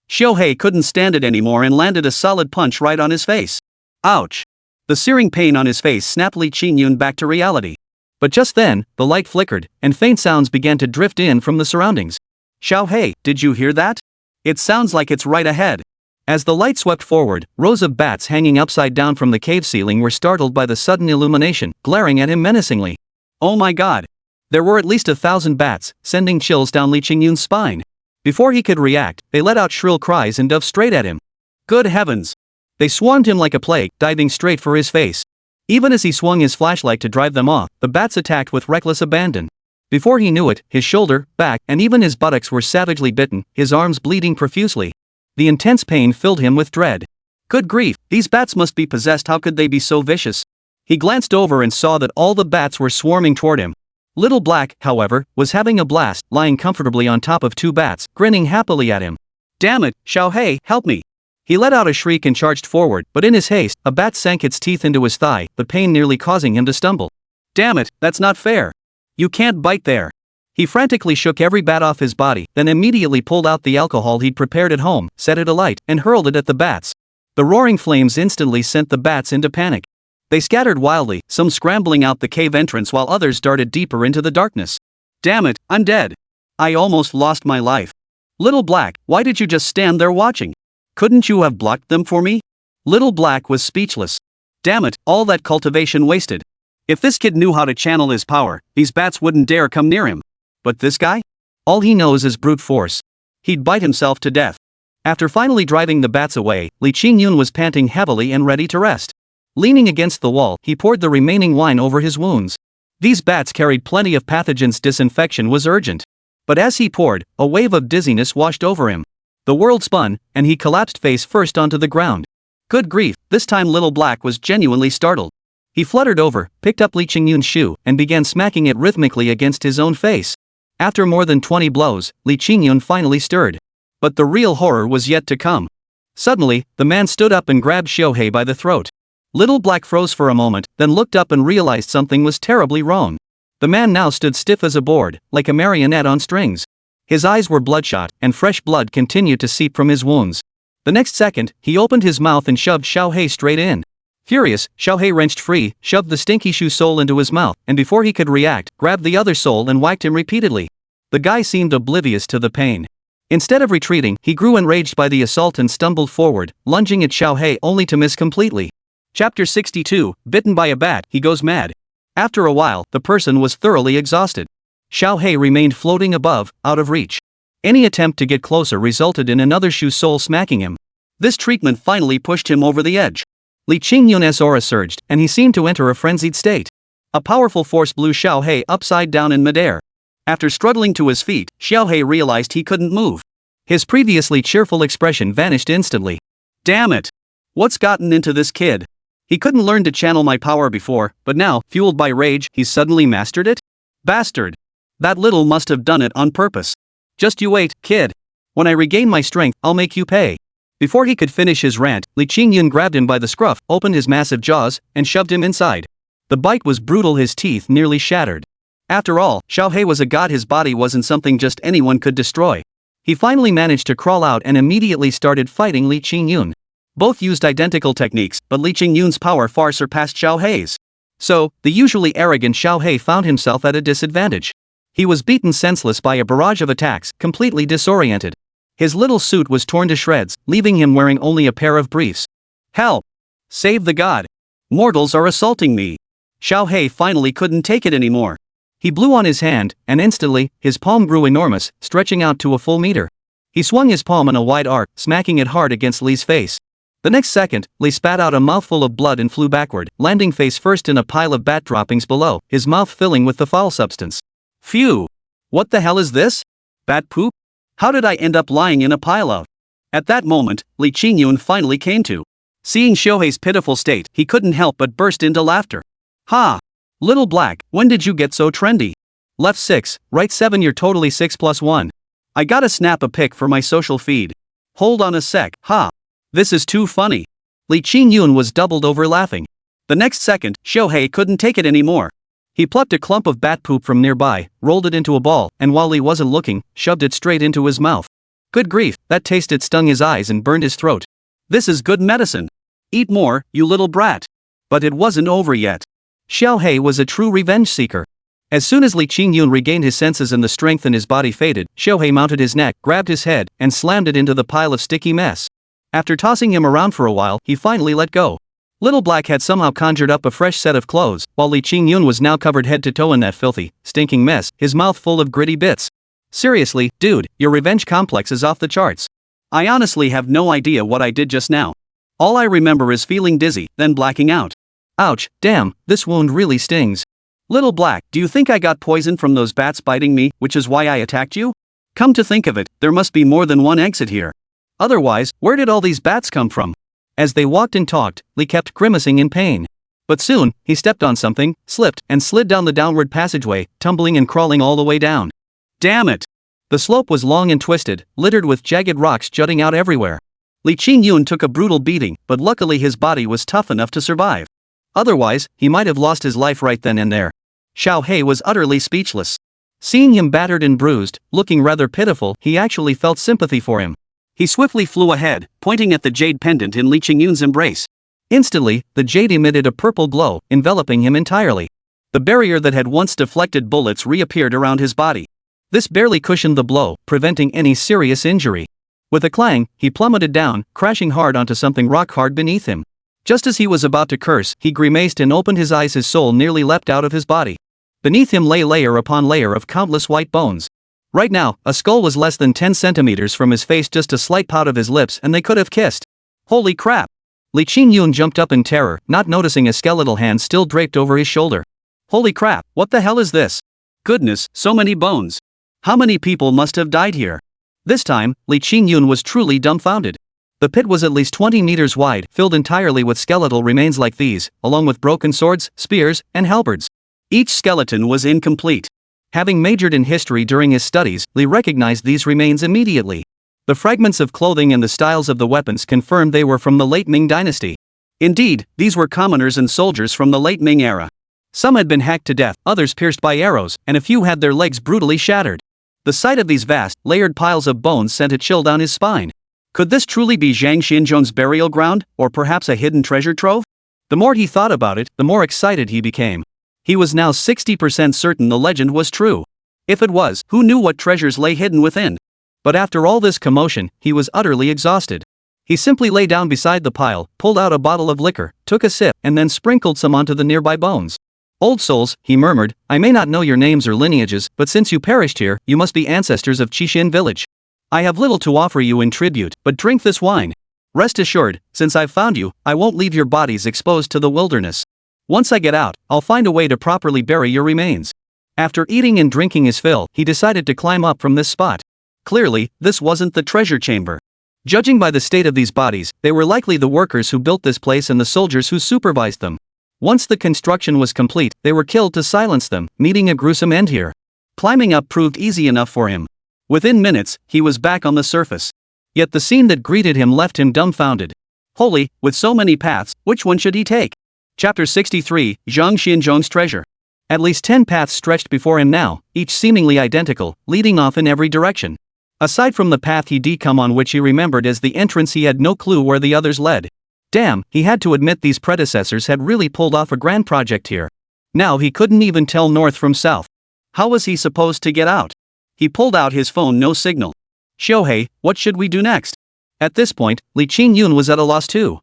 Shohei couldn't stand it anymore and landed a solid punch right on his face. Ouch! The searing pain on his face snapped Li Qingyun back to reality. But just then, the light flickered, and faint sounds began to drift in from the surroundings. Shohei, did you hear that? It sounds like it's right ahead. As the light swept forward, rows of bats hanging upside down from the cave ceiling were startled by the sudden illumination, glaring at him menacingly. Oh my god! There were at least 1,000 bats, sending chills down Li Qingyun's spine. Before he could react, they let out shrill cries and dove straight at him. Good heavens! They swarmed him like a plague, diving straight for his face. Even as he swung his flashlight to drive them off, the bats attacked with reckless abandon. Before he knew it, his shoulder, back, and even his buttocks were savagely bitten, his arms bleeding profusely. The intense pain filled him with dread. Good grief, these bats must be possessed. How could they be so vicious? He glanced over and saw that all the bats were swarming toward him. Little Black, however, was having a blast, lying comfortably on top of 2 bats, grinning happily at him. Damn it, Xiaohei, help me! He let out a shriek and charged forward, but in his haste, a bat sank its teeth into his thigh, the pain nearly causing him to stumble. Damn it, that's not fair. You can't bite there. He frantically shook every bat off his body, then immediately pulled out the alcohol he'd prepared at home, set it alight, and hurled it at the bats. The roaring flames instantly sent the bats into panic. They scattered wildly, some scrambling out the cave entrance while others darted deeper into the darkness. Damn it, I'm dead. I almost lost my life. Little Black, why did you just stand there watching? Couldn't you have blocked them for me? Little Black was speechless. Damn it, all that cultivation wasted. If this kid knew how to channel his power, these bats wouldn't dare come near him. But this guy? All he knows is brute force. He'd bite himself to death. After finally driving the bats away, Li Qingyun was panting heavily and ready to rest. Leaning against the wall, he poured the remaining wine over his wounds. These bats carried plenty of pathogens. Disinfection was urgent. But as he poured, a wave of dizziness washed over him. The world spun, and he collapsed face first onto the ground. Good grief, this time Little Black was genuinely startled. He fluttered over, picked up Li Qingyun's shoe, and began smacking it rhythmically against his own face. After more than 20 blows, Li Qingyun finally stirred. But the real horror was yet to come. Suddenly, the man stood up and grabbed Xiaohei by the throat. Little Black froze for a moment, then looked up and realized something was terribly wrong. The man now stood stiff as a board, like a marionette on strings. His eyes were bloodshot, and fresh blood continued to seep from his wounds. The next second, he opened his mouth and shoved Xiaohei straight in. Furious, Xiaohei wrenched free, shoved the stinky shoe sole into his mouth, and before he could react, grabbed the other sole and whacked him repeatedly. The guy seemed oblivious to the pain. Instead of retreating, he grew enraged by the assault and stumbled forward, lunging at Xiaohei only to miss completely. Chapter 62, Bitten by a Bat, He Goes Mad. After a while, the person was thoroughly exhausted. Xiaohei remained floating above, out of reach. Any attempt to get closer resulted in another shoe sole smacking him. This treatment finally pushed him over the edge. Li Qingyun's aura surged, and he seemed to enter a frenzied state. A powerful force blew Xiaohei upside down in midair. After struggling to his feet, Xiaohei realized he couldn't move. His previously cheerful expression vanished instantly. Damn it! What's gotten into this kid? He couldn't learn to channel my power before, but now, fueled by rage, he's suddenly mastered it? Bastard! That little must have done it on purpose. Just you wait, kid. When I regain my strength, I'll make you pay. Before he could finish his rant, Li Qingyun grabbed him by the scruff, opened his massive jaws, and shoved him inside. The bite was brutal, his teeth nearly shattered. After all, Xiaohei was a god. His body wasn't something just anyone could destroy. He finally managed to crawl out and immediately started fighting Li Qingyun. Both used identical techniques, but Li Qingyun's power far surpassed Xiaohei's. So, the usually arrogant Xiaohei found himself at a disadvantage. He was beaten senseless by a barrage of attacks, completely disoriented. His little suit was torn to shreds, leaving him wearing only a pair of briefs. Help! Save the god! Mortals are assaulting me! Xiaohei finally couldn't take it anymore. He blew on his hand, and instantly, his palm grew enormous, stretching out to a full meter. He swung his palm in a wide arc, smacking it hard against Li's face. The next second, Li spat out a mouthful of blood and flew backward, landing face first in a pile of bat droppings below, his mouth filling with the foul substance. Phew! What the hell is this? Bat poop? How did I end up lying in a pile of? At that moment, Li Qingyun finally came to. Seeing Xiaohei's pitiful state, he couldn't help but burst into laughter. Ha! Little Black, when did you get so trendy? Left 6, right 7, you're totally 6 plus 1. I gotta snap a pic for my social feed. Hold on a sec, ha! This is too funny. Li Qingyun was doubled over laughing. The next second, Xiaohei couldn't take it anymore. He plucked a clump of bat poop from nearby, rolled it into a ball, and while Li wasn't looking, shoved it straight into his mouth. Good grief, that taste! It stung his eyes and burned his throat. This is good medicine. Eat more, you little brat. But it wasn't over yet. Xiaohei was a true revenge seeker. As soon as Li Qingyun regained his senses and the strength in his body faded, Xiaohei mounted his neck, grabbed his head, and slammed it into the pile of sticky mess. After tossing him around for a while, he finally let go. Little Black had somehow conjured up a fresh set of clothes, while Li Qingyun was now covered head to toe in that filthy, stinking mess, his mouth full of gritty bits. Seriously, dude, your revenge complex is off the charts. I honestly have no idea what I did just now. All I remember is feeling dizzy, then blacking out. Ouch, damn, this wound really stings. Little Black, do you think I got poisoned from those bats biting me, which is why I attacked you? Come to think of it, there must be more than one exit here. Otherwise, where did all these bats come from? As they walked and talked, Li kept grimacing in pain. But soon, he stepped on something, slipped, and slid down the downward passageway, tumbling and crawling all the way down. Damn it! The slope was long and twisted, littered with jagged rocks jutting out everywhere. Li Qingyun took a brutal beating, but luckily his body was tough enough to survive. Otherwise, he might have lost his life right then and there. Xiao He was utterly speechless. Seeing him battered and bruised, looking rather pitiful, he actually felt sympathy for him. He swiftly flew ahead, pointing at the jade pendant in Li Qingyun's embrace. Instantly, the jade emitted a purple glow, enveloping him entirely. The barrier that had once deflected bullets reappeared around his body. This barely cushioned the blow, preventing any serious injury. With a clang, he plummeted down, crashing hard onto something rock-hard beneath him. Just as he was about to curse, he grimaced and opened his eyes. His soul nearly leapt out of his body. Beneath him lay layer upon layer of countless white bones. Right now, a skull was less than 10 centimeters from his face, just a slight pout of his lips, and they could have kissed. Holy crap! Li Qingyun jumped up in terror, not noticing a skeletal hand still draped over his shoulder. Holy crap, what the hell is this? Goodness, so many bones. How many people must have died here? This time, Li Qingyun was truly dumbfounded. The pit was at least 20 meters wide, filled entirely with skeletal remains like these, along with broken swords, spears, and halberds. Each skeleton was incomplete. Having majored in history during his studies, Li recognized these remains immediately. The fragments of clothing and the styles of the weapons confirmed they were from the late Ming dynasty. Indeed, these were commoners and soldiers from the late Ming era. Some had been hacked to death, others pierced by arrows, and a few had their legs brutally shattered. The sight of these vast, layered piles of bones sent a chill down his spine. Could this truly be Zhang Xinzhong's burial ground, or perhaps a hidden treasure trove? The more he thought about it, the more excited he became. He was now 60% certain the legend was true. If it was, who knew what treasures lay hidden within? But after all this commotion, he was utterly exhausted. He simply lay down beside the pile, pulled out a bottle of liquor, took a sip, and then sprinkled some onto the nearby bones. Old souls, he murmured, I may not know your names or lineages, but since you perished here, you must be ancestors of Qixin village. I have little to offer you in tribute, but drink this wine. Rest assured, since I've found you, I won't leave your bodies exposed to the wilderness. Once I get out, I'll find a way to properly bury your remains. After eating and drinking his fill, he decided to climb up from this spot. Clearly, this wasn't the treasure chamber. Judging by the state of these bodies, they were likely the workers who built this place and the soldiers who supervised them. Once the construction was complete, they were killed to silence them, meeting a gruesome end here. Climbing up proved easy enough for him. Within minutes, he was back on the surface. Yet the scene that greeted him left him dumbfounded. Holy, with so many paths, which one should he take? Chapter 63, Zhang Xinzhong's Treasure. At least 10 paths stretched before him now, each seemingly identical, leading off in every direction. Aside from the path he'd come on, which he remembered as the entrance, he had no clue where the others led. Damn, he had to admit these predecessors had really pulled off a grand project here. Now he couldn't even tell north from south. How was he supposed to get out? He pulled out his phone, no signal. Shohei, what should we do next? At this point, Li Qingyun was at a loss too.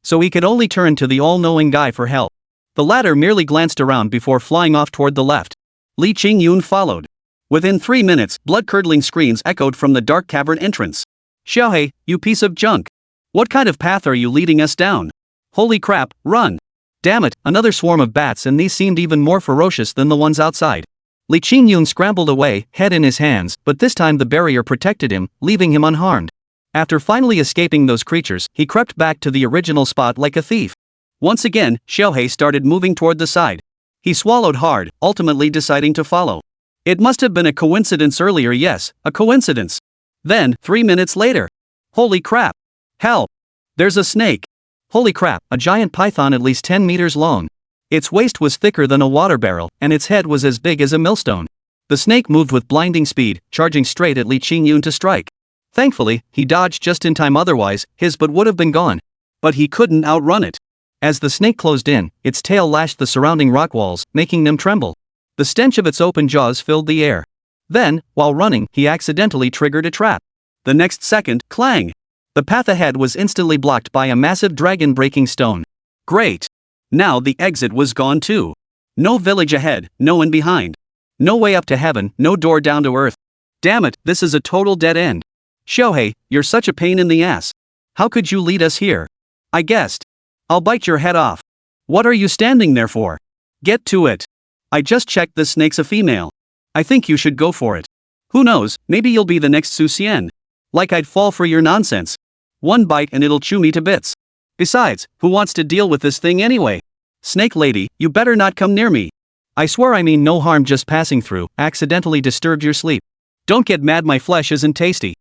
So he could only turn to the all-knowing guy for help. The latter merely glanced around before flying off toward the left. Li Qingyun followed. Within 3 minutes, blood-curdling screams echoed from the dark cavern entrance. Shohei, you piece of junk. What kind of path are you leading us down? Holy crap, run! Damn it, another swarm of bats, and these seemed even more ferocious than the ones outside. Li Qingyun scrambled away, head in his hands, but this time the barrier protected him, leaving him unharmed. After finally escaping those creatures, he crept back to the original spot like a thief. Once again, Shohei started moving toward the side. He swallowed hard, ultimately deciding to follow. It must have been a coincidence earlier, yes, a coincidence. Then, 3 minutes later. Holy crap! Help! There's a snake! Holy crap, a giant python at least 10 meters long. Its waist was thicker than a water barrel, and its head was as big as a millstone. The snake moved with blinding speed, charging straight at Li Qingyun to strike. Thankfully, he dodged just in time, otherwise, his butt would have been gone. But he couldn't outrun it. As the snake closed in, its tail lashed the surrounding rock walls, making them tremble. The stench of its open jaws filled the air. Then, while running, he accidentally triggered a trap. The next second, clang! The path ahead was instantly blocked by a massive dragon-breaking stone. Great! Now the exit was gone too. No village ahead, no one behind. No way up to heaven, no door down to earth. Damn it, this is a total dead end. Shohei, you're such a pain in the ass. How could you lead us here? I guessed. I'll bite your head off. What are you standing there for? Get to it. I just checked this snake's a female. I think you should go for it. Who knows, maybe you'll be the next Su Xian. Like I'd fall for your nonsense. One bite and it'll chew me to bits. Besides, who wants to deal with this thing anyway? Snake lady, you better not come near me. I swear I mean no harm, just passing through, accidentally disturbed your sleep. Don't get mad, my flesh isn't tasty.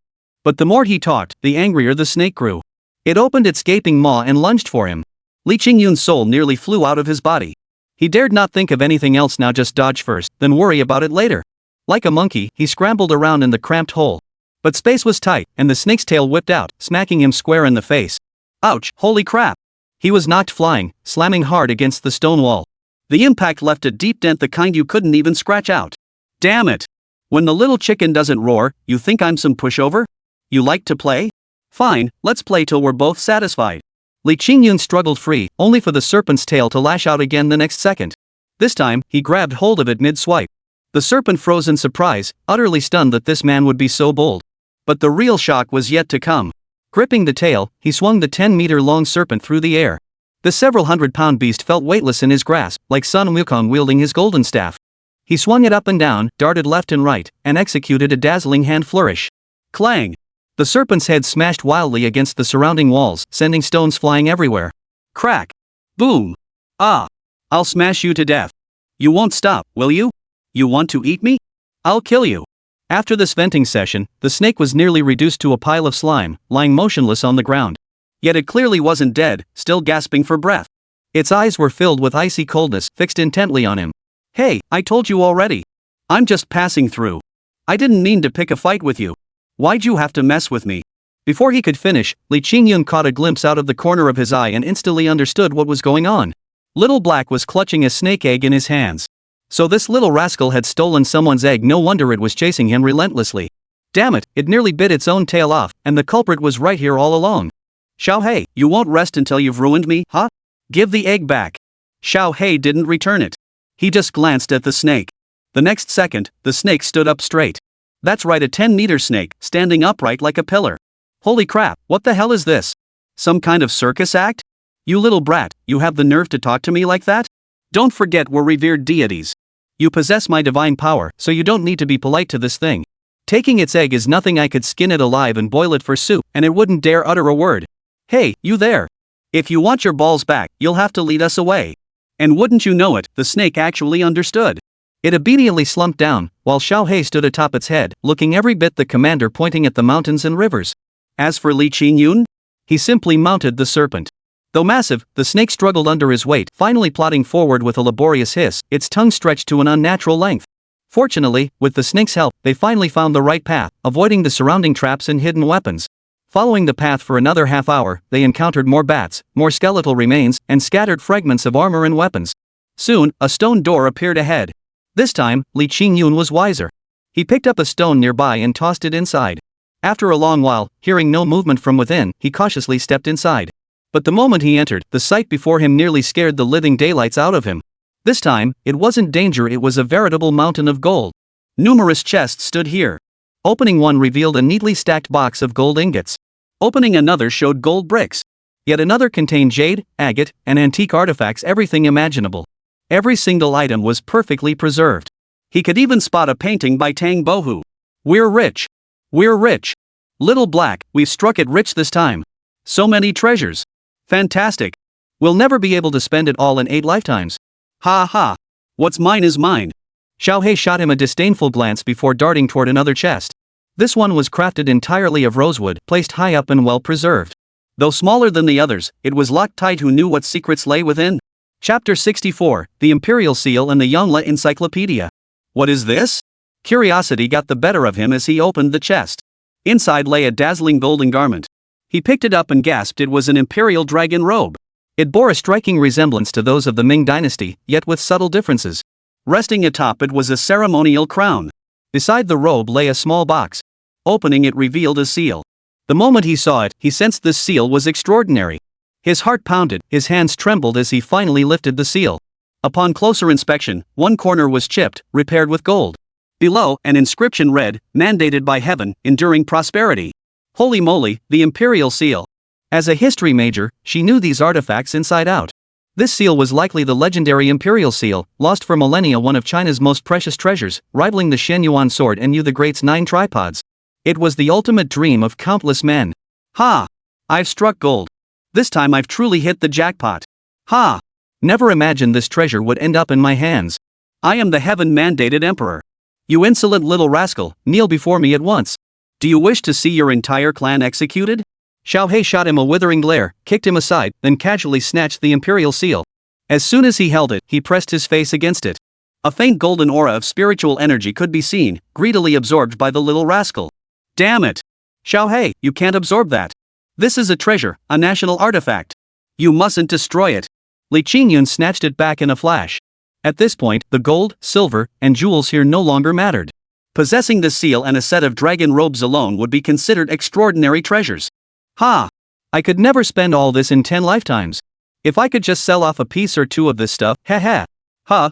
But the more he talked, the angrier the snake grew. It opened its gaping maw and lunged for him. Li Qingyun's soul nearly flew out of his body. He dared not think of anything else now, just dodge first, then worry about it later. Like a monkey, he scrambled around in the cramped hole. But space was tight, and the snake's tail whipped out, smacking him square in the face. Ouch, holy crap! He was knocked flying, slamming hard against the stone wall. The impact left a deep dent, the kind you couldn't even scratch out. Damn it! When the little chicken doesn't roar, you think I'm some pushover? You like to play? Fine, let's play till we're both satisfied. Li Qingyun struggled free, only for the serpent's tail to lash out again the next second. This time, he grabbed hold of it mid-swipe. The serpent froze in surprise, utterly stunned that this man would be so bold. But the real shock was yet to come. Gripping the tail, he swung the 10-meter-long serpent through the air. The several hundred-pound beast felt weightless in his grasp, like Sun Wukong wielding his golden staff. He swung it up and down, darted left and right, and executed a dazzling hand flourish. Clang! The serpent's head smashed wildly against the surrounding walls, sending stones flying everywhere. Crack! Boom! Ah! I'll smash you to death. You won't stop, will you? You want to eat me? I'll kill you. After this venting session, the snake was nearly reduced to a pile of slime, lying motionless on the ground. Yet it clearly wasn't dead, still gasping for breath. Its eyes were filled with icy coldness, fixed intently on him. Hey, I told you already. I'm just passing through. I didn't mean to pick a fight with you. Why'd you have to mess with me? Before he could finish, Li Qingyun caught a glimpse out of the corner of his eye and instantly understood what was going on. Little Black was clutching a snake egg in his hands. So this little rascal had stolen someone's egg, no wonder it was chasing him relentlessly. Damn it, it nearly bit its own tail off, and the culprit was right here all along. Xiaohei, you won't rest until you've ruined me, huh? Give the egg back. Xiaohei didn't return it. He just glanced at the snake. The next second, the snake stood up straight. That's right, a 10-meter snake, standing upright like a pillar. Holy crap, what the hell is this? Some kind of circus act? You little brat, you have the nerve to talk to me like that? Don't forget we're revered deities. You possess my divine power, so you don't need to be polite to this thing. Taking its egg is nothing, I could skin it alive and boil it for soup, and it wouldn't dare utter a word. Hey, you there! If you want your balls back, you'll have to lead us away. And wouldn't you know it, the snake actually understood. It obediently slumped down, while Xiaohei stood atop its head, looking every bit the commander, pointing at the mountains and rivers. As for Li Qingyun, he simply mounted the serpent. Though massive, the snake struggled under his weight, finally plodding forward with a laborious hiss, its tongue stretched to an unnatural length. Fortunately, with the snake's help, they finally found the right path, avoiding the surrounding traps and hidden weapons. Following the path for another half hour, they encountered more bats, more skeletal remains, and scattered fragments of armor and weapons. Soon, a stone door appeared ahead. This time, Li Qingyun was wiser. He picked up a stone nearby and tossed it inside. After a long while, hearing no movement from within, he cautiously stepped inside. But the moment he entered, the sight before him nearly scared the living daylights out of him. This time, it wasn't danger, it was a veritable mountain of gold. Numerous chests stood here. Opening one revealed a neatly stacked box of gold ingots. Opening another showed gold bricks. Yet another contained jade, agate, and antique artifacts, everything imaginable. Every single item was perfectly preserved. He could even spot a painting by Tang Bohu. We're rich. We're rich. Little Black, we've struck it rich this time. So many treasures. Fantastic. We'll never be able to spend it all in 8 lifetimes. Ha ha. What's mine is mine. Xiaohei shot him a disdainful glance before darting toward another chest. This one was crafted entirely of rosewood, placed high up and well preserved. Though smaller than the others, it was locked tight. Who knew what secrets lay within? Chapter 64, The Imperial Seal and the Yongle Encyclopedia. What is this? Curiosity got the better of him as he opened the chest. Inside lay a dazzling golden garment. He picked it up and gasped. It was an imperial dragon robe. It bore a striking resemblance to those of the Ming dynasty, yet with subtle differences. Resting atop it was a ceremonial crown. Beside the robe lay a small box. Opening it revealed a seal. The moment he saw it, he sensed this seal was extraordinary. His heart pounded, his hands trembled as he finally lifted the seal. Upon closer inspection, one corner was chipped, repaired with gold. Below, an inscription read, "Mandated by heaven, enduring prosperity." Holy moly, the Imperial Seal. As a history major, she knew these artifacts inside out. This seal was likely the legendary imperial seal, lost for millennia, one of China's most precious treasures, rivaling the Shenyuan sword and Yu the Great's 9 tripods. It was the ultimate dream of countless men. Ha! I've struck gold. This time I've truly hit the jackpot. Ha! Never imagined this treasure would end up in my hands. I am the heaven-mandated emperor. You insolent little rascal, kneel before me at once. Do you wish to see your entire clan executed? Xiao He shot him a withering glare, kicked him aside, then casually snatched the imperial seal. As soon as he held it, he pressed his face against it. A faint golden aura of spiritual energy could be seen, greedily absorbed by the little rascal. Damn it! Xiao He, you can't absorb that. This is a treasure, a national artifact. You mustn't destroy it. Li Qingyun snatched it back in a flash. At this point, the gold, silver, and jewels here no longer mattered. Possessing the seal and a set of dragon robes alone would be considered extraordinary treasures. Ha! I could never spend all this in 10 lifetimes. If I could just sell off a piece or two of this stuff, haha.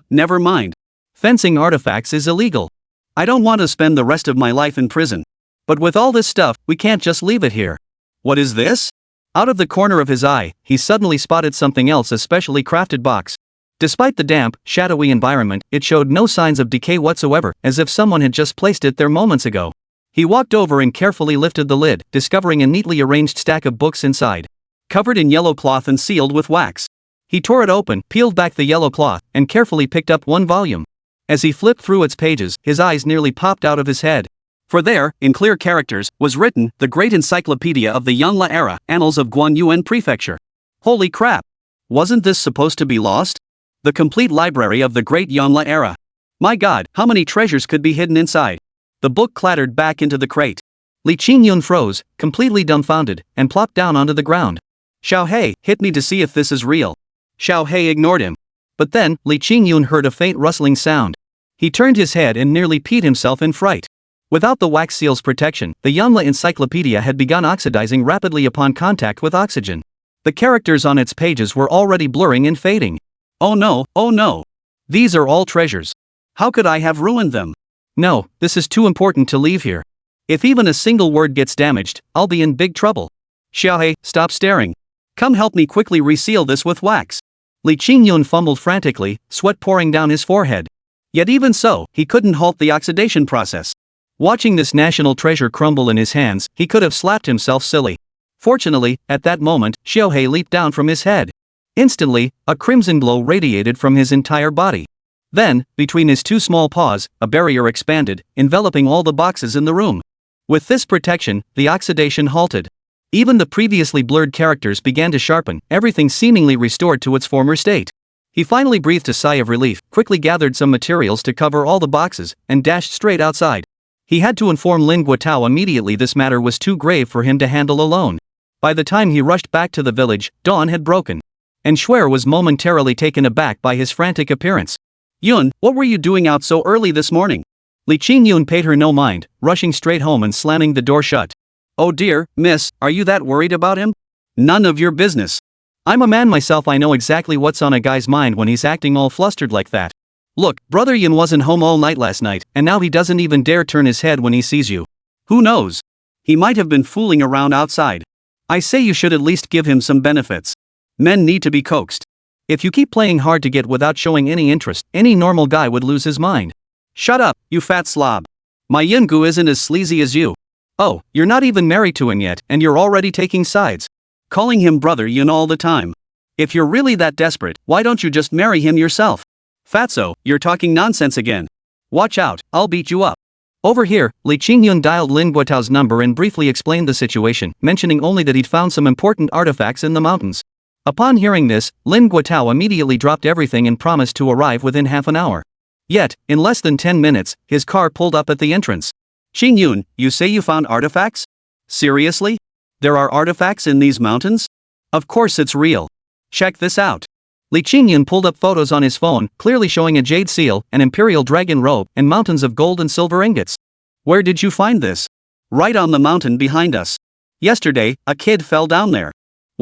Never mind. Fencing artifacts is illegal. I don't want to spend the rest of my life in prison. But with all this stuff, we can't just leave it here. What is this? Out of the corner of his eye, he suddenly spotted something else, a specially crafted box. Despite the damp, shadowy environment, it showed no signs of decay whatsoever, as if someone had just placed it there moments ago. He walked over and carefully lifted the lid, discovering a neatly arranged stack of books inside. Covered in yellow cloth and sealed with wax. He tore it open, peeled back the yellow cloth, and carefully picked up one volume. As he flipped through its pages, his eyes nearly popped out of his head. For there, in clear characters, was written, the Great Encyclopedia of the Yongle Era, Annals of Guanyuan Prefecture. Holy crap! Wasn't this supposed to be lost? The complete library of the Great Yongle Era. My god, how many treasures could be hidden inside? The book clattered back into the crate. Li Qingyun froze, completely dumbfounded, and plopped down onto the ground. Xiao He, hit me to see if this is real. Xiao He ignored him. But then, Li Qingyun heard a faint rustling sound. He turned his head and nearly peed himself in fright. Without the wax seal's protection, the Yongle Encyclopedia had begun oxidizing rapidly upon contact with oxygen. The characters on its pages were already blurring and fading. Oh no, oh no. These are all treasures. How could I have ruined them? No, this is too important to leave here. If even a single word gets damaged, I'll be in big trouble. Xiao He, stop staring. Come help me quickly reseal this with wax. Li Qingyun fumbled frantically, sweat pouring down his forehead. Yet even so, he couldn't halt the oxidation process. Watching this national treasure crumble in his hands, he could have slapped himself silly. Fortunately, at that moment, Xiao He leaped down from his head. Instantly, a crimson glow radiated from his entire body. Then, between his two small paws, a barrier expanded, enveloping all the boxes in the room. With this protection, the oxidation halted. Even the previously blurred characters began to sharpen, everything seemingly restored to its former state. He finally breathed a sigh of relief, quickly gathered some materials to cover all the boxes, and dashed straight outside. He had to inform Lin Guotao immediately this matter was too grave for him to handle alone. By the time he rushed back to the village, dawn had broken. And Shuer was momentarily taken aback by his frantic appearance. Yun, what were you doing out so early this morning? Li Qingyun paid her no mind, rushing straight home and slamming the door shut. Oh dear, miss, are you that worried about him? None of your business. I'm a man myself, I know exactly what's on a guy's mind when he's acting all flustered like that. Look, brother Yun wasn't home all night last night, and now he doesn't even dare turn his head when he sees you. Who knows? He might have been fooling around outside. I say you should at least give him some benefits. Men need to be coaxed. If you keep playing hard to get without showing any interest, any normal guy would lose his mind. Shut up, you fat slob. My Yungu isn't as sleazy as you. Oh, you're not even married to him yet, and you're already taking sides. Calling him brother Yun all the time. If you're really that desperate, why don't you just marry him yourself? Fatso, you're talking nonsense again. Watch out, I'll beat you up. Over here, Li Qingyun dialed Lin Guotao's number and briefly explained the situation, mentioning only that he'd found some important artifacts in the mountains. Upon hearing this, Lin Guotao immediately dropped everything and promised to arrive within half an hour. Yet, in less than 10 minutes, his car pulled up at the entrance. Qingyun, you say you found artifacts? Seriously? There are artifacts in these mountains? Of course it's real. Check this out. Li Qingyun pulled up photos on his phone, clearly showing a jade seal, an imperial dragon robe, and mountains of gold and silver ingots. Where did you find this? Right on the mountain behind us. Yesterday, a kid fell down there.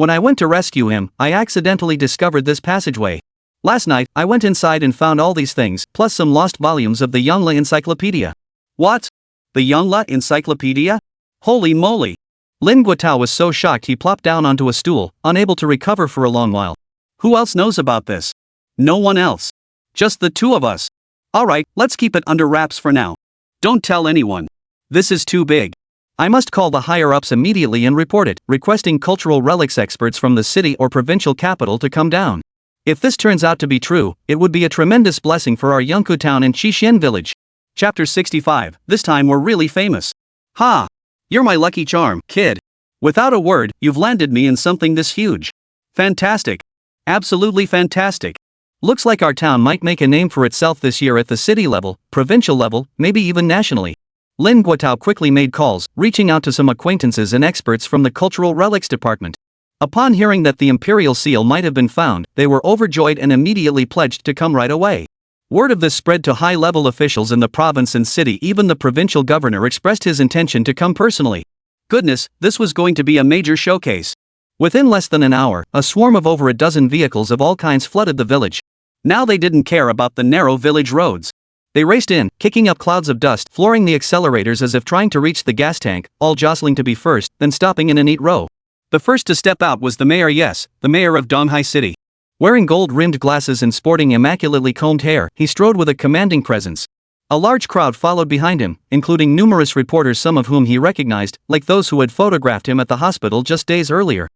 When I went to rescue him, I accidentally discovered this passageway. Last night, I went inside and found all these things, plus some lost volumes of the Yongle Encyclopedia. What? The Yongle Encyclopedia? Holy moly! Lin Guotao was so shocked he plopped down onto a stool, unable to recover for a long while. Who else knows about this? No one else. Just the two of us. Alright, let's keep it under wraps for now. Don't tell anyone. This is too big. I must call the higher-ups immediately and report it, requesting cultural relics experts from the city or provincial capital to come down. If this turns out to be true, it would be a tremendous blessing for our Yunku town and Qixin village. Chapter 65, this time we're really famous. Ha! You're my lucky charm, kid. Without a word, you've landed me in something this huge. Fantastic. Absolutely fantastic. Looks like our town might make a name for itself this year at the city level, provincial level, maybe even nationally. Lin Guotao quickly made calls, reaching out to some acquaintances and experts from the Cultural Relics Department. Upon hearing that the imperial seal might have been found, they were overjoyed and immediately pledged to come right away. Word of this spread to high-level officials in the province and city. Even the provincial governor expressed his intention to come personally. Goodness, this was going to be a major showcase. Within less than an hour, a swarm of over a dozen vehicles of all kinds flooded the village. Now they didn't care about the narrow village roads. They raced in, kicking up clouds of dust, flooring the accelerators as if trying to reach the gas tank, all jostling to be first, then stopping in a neat row. The first to step out was the mayor, yes, the mayor of Donghai City. Wearing gold-rimmed glasses and sporting immaculately combed hair, he strode with a commanding presence. A large crowd followed behind him, including numerous reporters, some of whom he recognized, like those who had photographed him at the hospital just days earlier.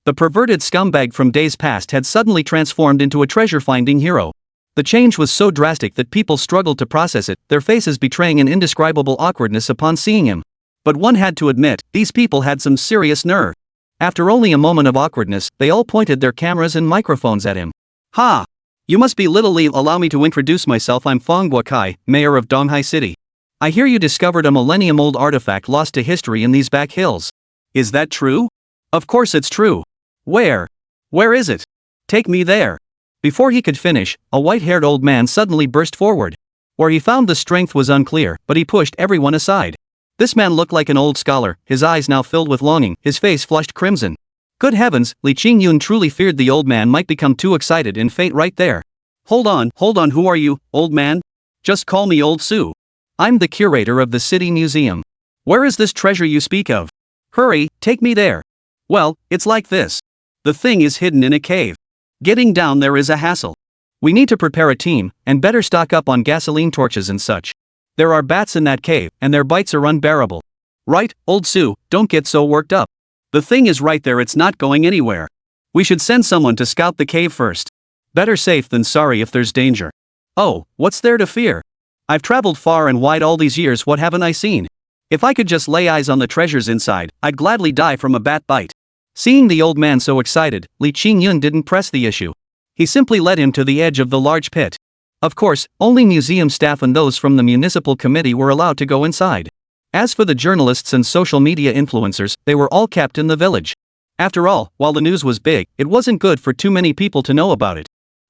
The perverted scumbag from days past had suddenly transformed into a treasure-finding hero. The change was so drastic that people struggled to process it, their faces betraying an indescribable awkwardness upon seeing him. But one had to admit, these people had some serious nerve. After only a moment of awkwardness, they all pointed their cameras and microphones at him. Ha! You must be Little Li. Allow me to introduce myself. I'm Fang Guokai, mayor of Donghai City. I hear you discovered a millennium-old artifact lost to history in these back hills. Is that true? Of course it's true. Where? Where is it? Take me there. Before he could finish, a white-haired old man suddenly burst forward. Where he found the strength was unclear, but he pushed everyone aside. This man looked like an old scholar, his eyes now filled with longing, his face flushed crimson. Good heavens, Li Qingyun truly feared the old man might become too excited and faint right there. Hold on, who are you, old man? Just call me Old Su. I'm the curator of the city museum. Where is this treasure you speak of? Hurry, take me there. Well, it's like this. The thing is hidden in a cave. Getting down there is a hassle. We need to prepare a team, and better stock up on gasoline torches and such. There are bats in that cave, and their bites are unbearable. Right, Old Su, don't get so worked up. The thing is right there, it's not going anywhere. We should send someone to scout the cave first. Better safe than sorry if there's danger. Oh, what's there to fear? I've traveled far and wide all these years, what haven't I seen? If I could just lay eyes on the treasures inside, I'd gladly die from a bat bite. Seeing the old man so excited, Li Qingyun didn't press the issue. He simply led him to the edge of the large pit. Of course, only museum staff and those from the municipal committee were allowed to go inside. As for the journalists and social media influencers, they were all kept in the village. After all, while the news was big, it wasn't good for too many people to know about it.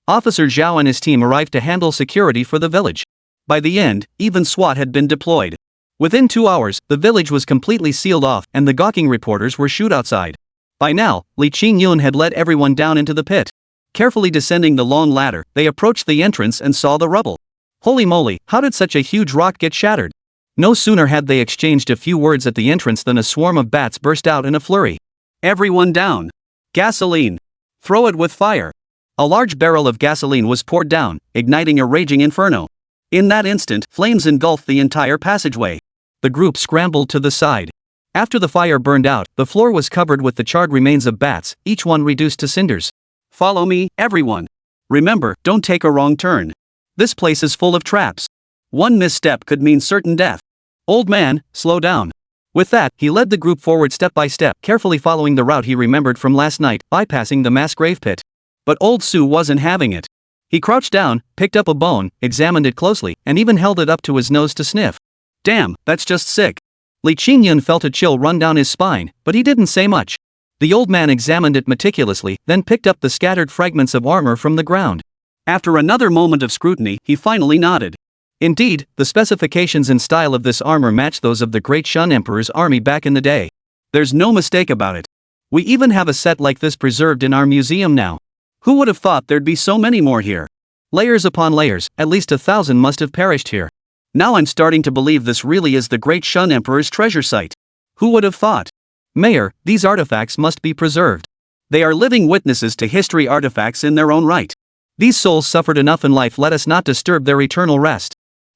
Officer Zhao and his team arrived to handle security for the village. By the end, even SWAT had been deployed. Within 2 hours, the village was completely sealed off and the gawking reporters were shooed outside. By now, Li Qingyun had led everyone down into the pit. Carefully descending the long ladder, they approached the entrance and saw the rubble. Holy moly, how did such a huge rock get shattered? No sooner had they exchanged a few words at the entrance than a swarm of bats burst out in a flurry. Everyone down. Gasoline. Throw it with fire. A large barrel of gasoline was poured down, igniting a raging inferno. In that instant, flames engulfed the entire passageway. The group scrambled to the side. After the fire burned out, the floor was covered with the charred remains of bats, each one reduced to cinders. Follow me, everyone. Remember, don't take a wrong turn. This place is full of traps. One misstep could mean certain death. Old man, slow down. With that, he led the group forward step by step, carefully following the route he remembered from last night, bypassing the mass grave pit. But Old Su wasn't having it. He crouched down, picked up a bone, examined it closely, and even held it up to his nose to sniff. Damn, that's just sick. Li Qingyun felt a chill run down his spine, but he didn't say much. The old man examined it meticulously, then picked up the scattered fragments of armor from the ground. After another moment of scrutiny, he finally nodded. Indeed, the specifications and style of this armor match those of the Great Shun Emperor's army back in the day. There's no mistake about it. We even have a set like this preserved in our museum now. Who would have thought there'd be so many more here? Layers upon layers, at least 1,000 must have perished here. Now I'm starting to believe this really is the Great Shun Emperor's treasure site. Who would have thought? Mayor, these artifacts must be preserved. They are living witnesses to history, artifacts in their own right. These souls suffered enough in life, let us not disturb their eternal rest.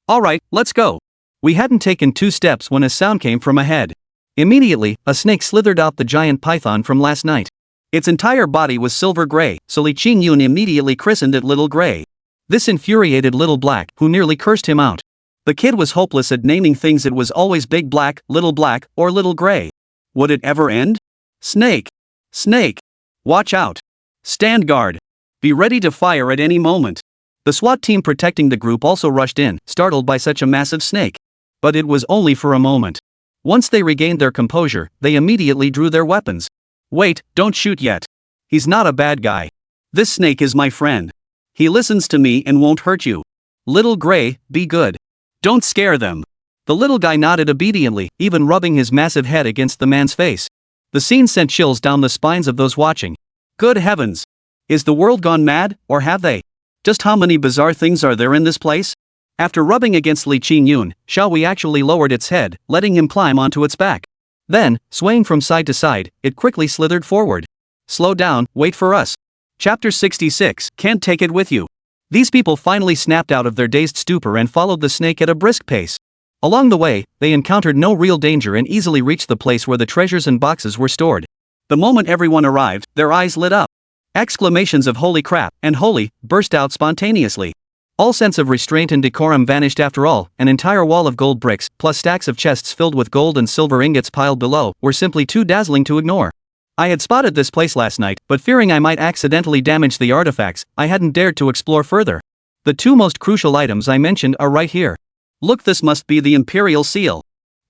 Alright, let's go. We hadn't taken 2 steps when a sound came from ahead. Immediately, a snake slithered out, the giant python from last night. Its entire body was silver gray, so Li Qingyun immediately christened it Little Gray. This infuriated Little Black, who nearly cursed him out. The kid was hopeless at naming things, it was always Big Black, or Little Gray. Would it ever end? Snake! Snake! Watch out! Stand guard! Be ready to fire at any moment. The SWAT team protecting the group also rushed in, startled by such a massive snake. But it was only for a moment. Once they regained their composure, they immediately drew their weapons. Wait, don't shoot yet. He's not a bad guy. This snake is my friend. He listens to me and won't hurt you. Little Gray, be good. Don't scare them. The little guy nodded obediently, even rubbing his massive head against the man's face. The scene sent chills down the spines of those watching. Good heavens! Is the world gone mad, or have they? Just how many bizarre things are there in this place? After rubbing against Li Qingyun, Xiaowei actually lowered its head, letting him climb onto its back. Then, swaying from side to side, it quickly slithered forward. Slow down, wait for us. Chapter 66, Can't Take It With You. These people finally snapped out of their dazed stupor and followed the snake at a brisk pace. Along the way, they encountered no real danger and easily reached the place where the treasures and boxes were stored. The moment everyone arrived, their eyes lit up. Exclamations of "Holy crap" and "Holy" burst out spontaneously. All sense of restraint and decorum vanished after all. An entire wall of gold bricks, plus stacks of chests filled with gold and silver ingots piled below, were simply too dazzling to ignore. I had spotted this place last night, but fearing I might accidentally damage the artifacts, I hadn't dared to explore further. The 2 most crucial items I mentioned are right here. Look, this must be the Imperial Seal.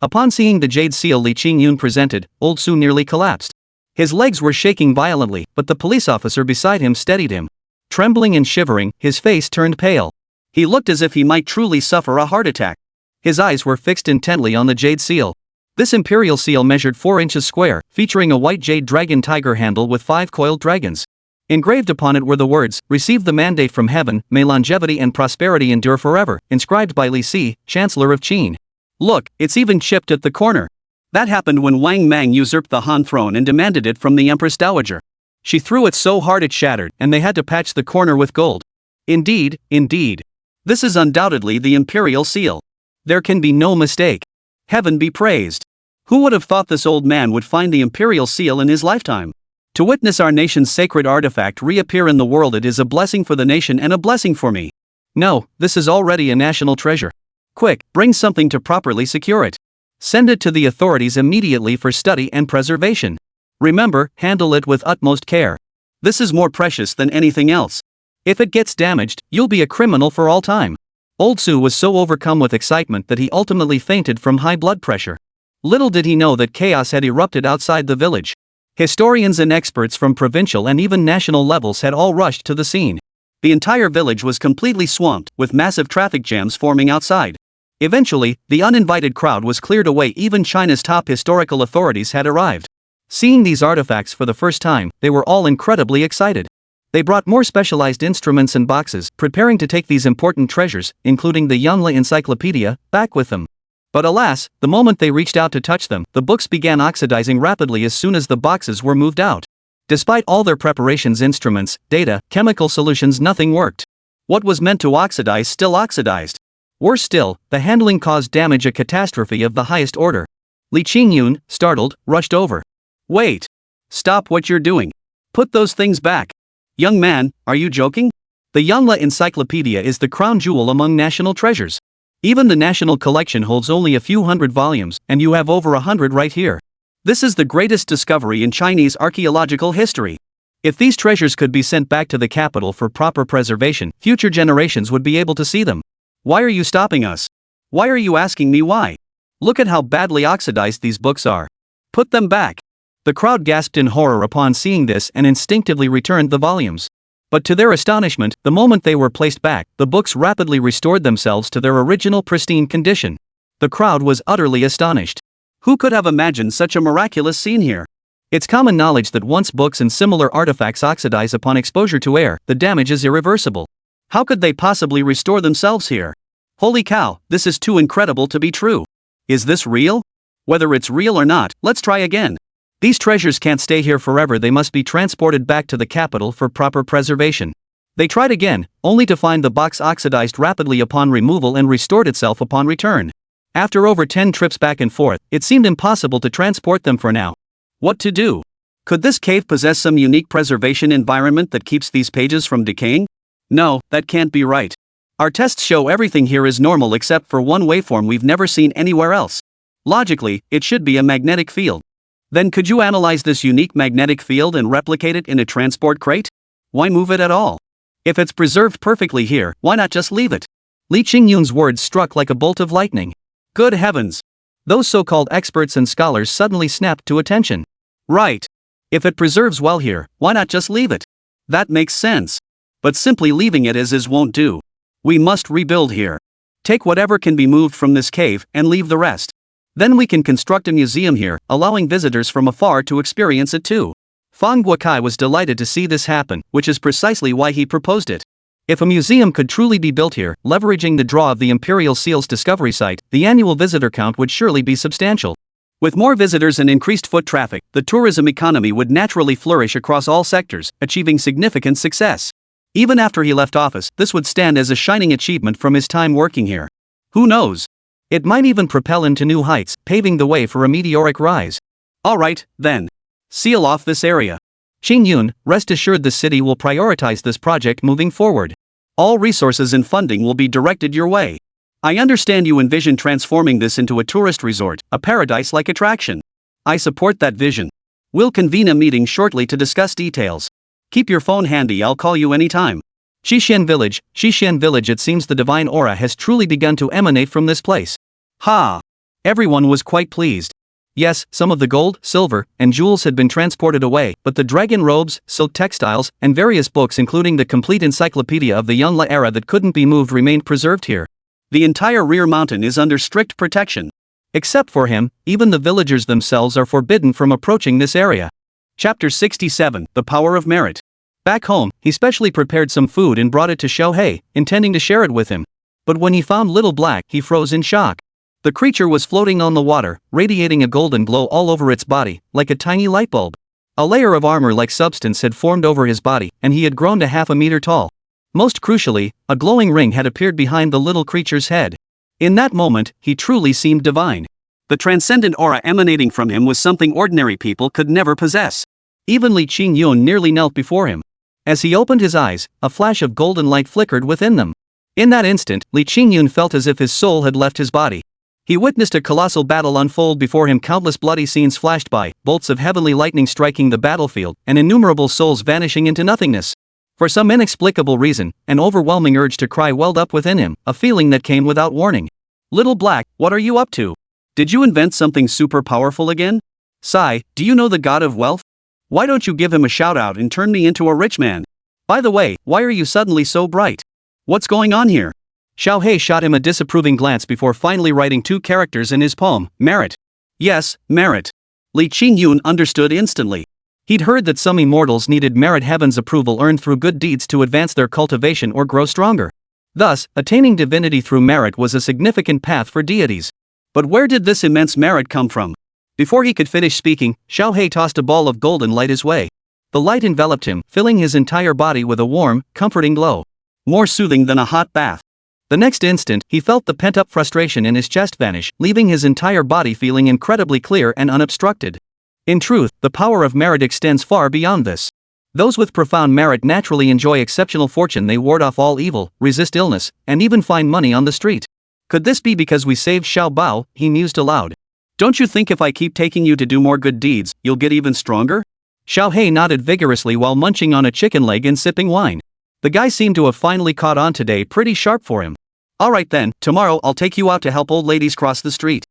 Upon seeing the jade seal Li Qingyun presented, Old Su nearly collapsed. His legs were shaking violently, but the police officer beside him steadied him. Trembling and shivering, his face turned pale. He looked as if he might truly suffer a heart attack. His eyes were fixed intently on the jade seal. This imperial seal measured 4 inches square, featuring a white jade dragon tiger handle with 5 coiled dragons. Engraved upon it were the words, "Receive the mandate from heaven, may longevity and prosperity endure forever," inscribed by Li Si, Chancellor of Qin. Look, it's even chipped at the corner. That happened when Wang Mang usurped the Han throne and demanded it from the Empress Dowager. She threw it so hard it shattered, and they had to patch the corner with gold. Indeed, indeed. This is undoubtedly the Imperial Seal. There can be no mistake. Heaven be praised. Who would have thought this old man would find the Imperial Seal in his lifetime? To witness our nation's sacred artifact reappear in the world, it is a blessing for the nation and a blessing for me. No, this is already a national treasure. Quick, bring something to properly secure it. Send it to the authorities immediately for study and preservation. Remember, handle it with utmost care. This is more precious than anything else. If it gets damaged, you'll be a criminal for all time. Old Su was so overcome with excitement that he ultimately fainted from high blood pressure. Little did he know that chaos had erupted outside the village. Historians and experts from provincial and even national levels had all rushed to the scene. The entire village was completely swamped, with massive traffic jams forming outside. Eventually, the uninvited crowd was cleared away. Even China's top historical authorities had arrived. Seeing these artifacts for the first time, they were all incredibly excited. They brought more specialized instruments and boxes, preparing to take these important treasures, including the Yongle Encyclopedia, back with them. But alas, the moment they reached out to touch them, the books began oxidizing rapidly as soon as the boxes were moved out. Despite all their preparations, instruments, data, chemical solutions, nothing worked. What was meant to oxidize still oxidized. Worse still, the handling caused damage, a catastrophe of the highest order. Li Qingyun, startled, rushed over. Wait! Stop what you're doing. Put those things back. Young man, are you joking? The Yongle Encyclopedia is the crown jewel among national treasures. Even the national collection holds only a few hundred volumes, and you have over 100 right here. This is the greatest discovery in Chinese archaeological history. If these treasures could be sent back to the capital for proper preservation, future generations would be able to see them. Why are you stopping us? Why are you asking me why? Look at how badly oxidized these books are. Put them back. The crowd gasped in horror upon seeing this and instinctively returned the volumes. But to their astonishment, the moment they were placed back, the books rapidly restored themselves to their original pristine condition. The crowd was utterly astonished. Who could have imagined such a miraculous scene here? It's common knowledge that once books and similar artifacts oxidize upon exposure to air, the damage is irreversible. How could they possibly restore themselves here? Holy cow, this is too incredible to be true. Is this real? Whether it's real or not, let's try again. These treasures can't stay here forever, they must be transported back to the capital for proper preservation. They tried again, only to find the box oxidized rapidly upon removal and restored itself upon return. After over 10 trips back and forth, it seemed impossible to transport them for now. What to do? Could this cave possess some unique preservation environment that keeps these pages from decaying? No, that can't be right. Our tests show everything here is normal except for one waveform we've never seen anywhere else. Logically, it should be a magnetic field. Then could you analyze this unique magnetic field and replicate it in a transport crate? Why move it at all? If it's preserved perfectly here, why not just leave it? Li Qingyun's words struck like a bolt of lightning. Good heavens! Those so-called experts and scholars suddenly snapped to attention. Right. If it preserves well here, why not just leave it? That makes sense. But simply leaving it as is won't do. We must rebuild here. Take whatever can be moved from this cave and leave the rest. Then we can construct a museum here, allowing visitors from afar to experience it too. Fang Guokai was delighted to see this happen, which is precisely why he proposed it. If a museum could truly be built here, leveraging the draw of the Imperial Seal's discovery site, the annual visitor count would surely be substantial. With more visitors and increased foot traffic, the tourism economy would naturally flourish across all sectors, achieving significant success. Even after he left office, this would stand as a shining achievement from his time working here. Who knows? It might even propel him to new heights, paving the way for a meteoric rise. Alright, then. Seal off this area. Qingyun, rest assured the city will prioritize this project moving forward. All resources and funding will be directed your way. I understand you envision transforming this into a tourist resort, a paradise-like attraction. I support that vision. We'll convene a meeting shortly to discuss details. Keep your phone handy, I'll call you anytime. Xishan Village, it seems the divine aura has truly begun to emanate from this place. Ha! Everyone was quite pleased. Yes, some of the gold, silver, and jewels had been transported away, but the dragon robes, silk textiles, and various books including the complete encyclopedia of the Yunla era that couldn't be moved remained preserved here. The entire rear mountain is under strict protection. Except for him, even the villagers themselves are forbidden from approaching this area. Chapter 67, The Power of Merit. Back home, he specially prepared some food and brought it to Xiaohei, intending to share it with him. But when he found Little Black, he froze in shock. The creature was floating on the water, radiating a golden glow all over its body, like a tiny light bulb. A layer of armor-like substance had formed over his body, and he had grown to half a meter tall. Most crucially, a glowing ring had appeared behind the little creature's head. In that moment, he truly seemed divine. The transcendent aura emanating from him was something ordinary people could never possess. Even Li Qingyun nearly knelt before him. As he opened his eyes, a flash of golden light flickered within them. In that instant, Li Qingyun felt as if his soul had left his body. He witnessed a colossal battle unfold before him. Countless bloody scenes flashed by, bolts of heavenly lightning striking the battlefield, and innumerable souls vanishing into nothingness. For some inexplicable reason, an overwhelming urge to cry welled up within him, a feeling that came without warning. Little Black, what are you up to? Did you invent something super powerful again? Sai, do you know the god of wealth? Why don't you give him a shout out and turn me into a rich man? By the way, why are you suddenly so bright? What's going on here? Xiaohei shot him a disapproving glance before finally writing 2 characters in his poem, merit. Yes, merit. Li Qingyun understood instantly. He'd heard that some immortals needed merit, heaven's approval earned through good deeds to advance their cultivation or grow stronger. Thus, attaining divinity through merit was a significant path for deities. But where did this immense merit come from? Before he could finish speaking, Xiaohei tossed a ball of golden light his way. The light enveloped him, filling his entire body with a warm, comforting glow. More soothing than a hot bath. The next instant, he felt the pent-up frustration in his chest vanish, leaving his entire body feeling incredibly clear and unobstructed. In truth, the power of merit extends far beyond this. Those with profound merit naturally enjoy exceptional fortune. They ward off all evil, resist illness, and even find money on the street. Could this be because we saved Xiao Bao? He mused aloud. Don't you think if I keep taking you to do more good deeds, you'll get even stronger? Xiaohei nodded vigorously while munching on a chicken leg and sipping wine. The guy seemed to have finally caught on today, pretty sharp for him. Alright then, tomorrow I'll take you out to help old ladies cross the street.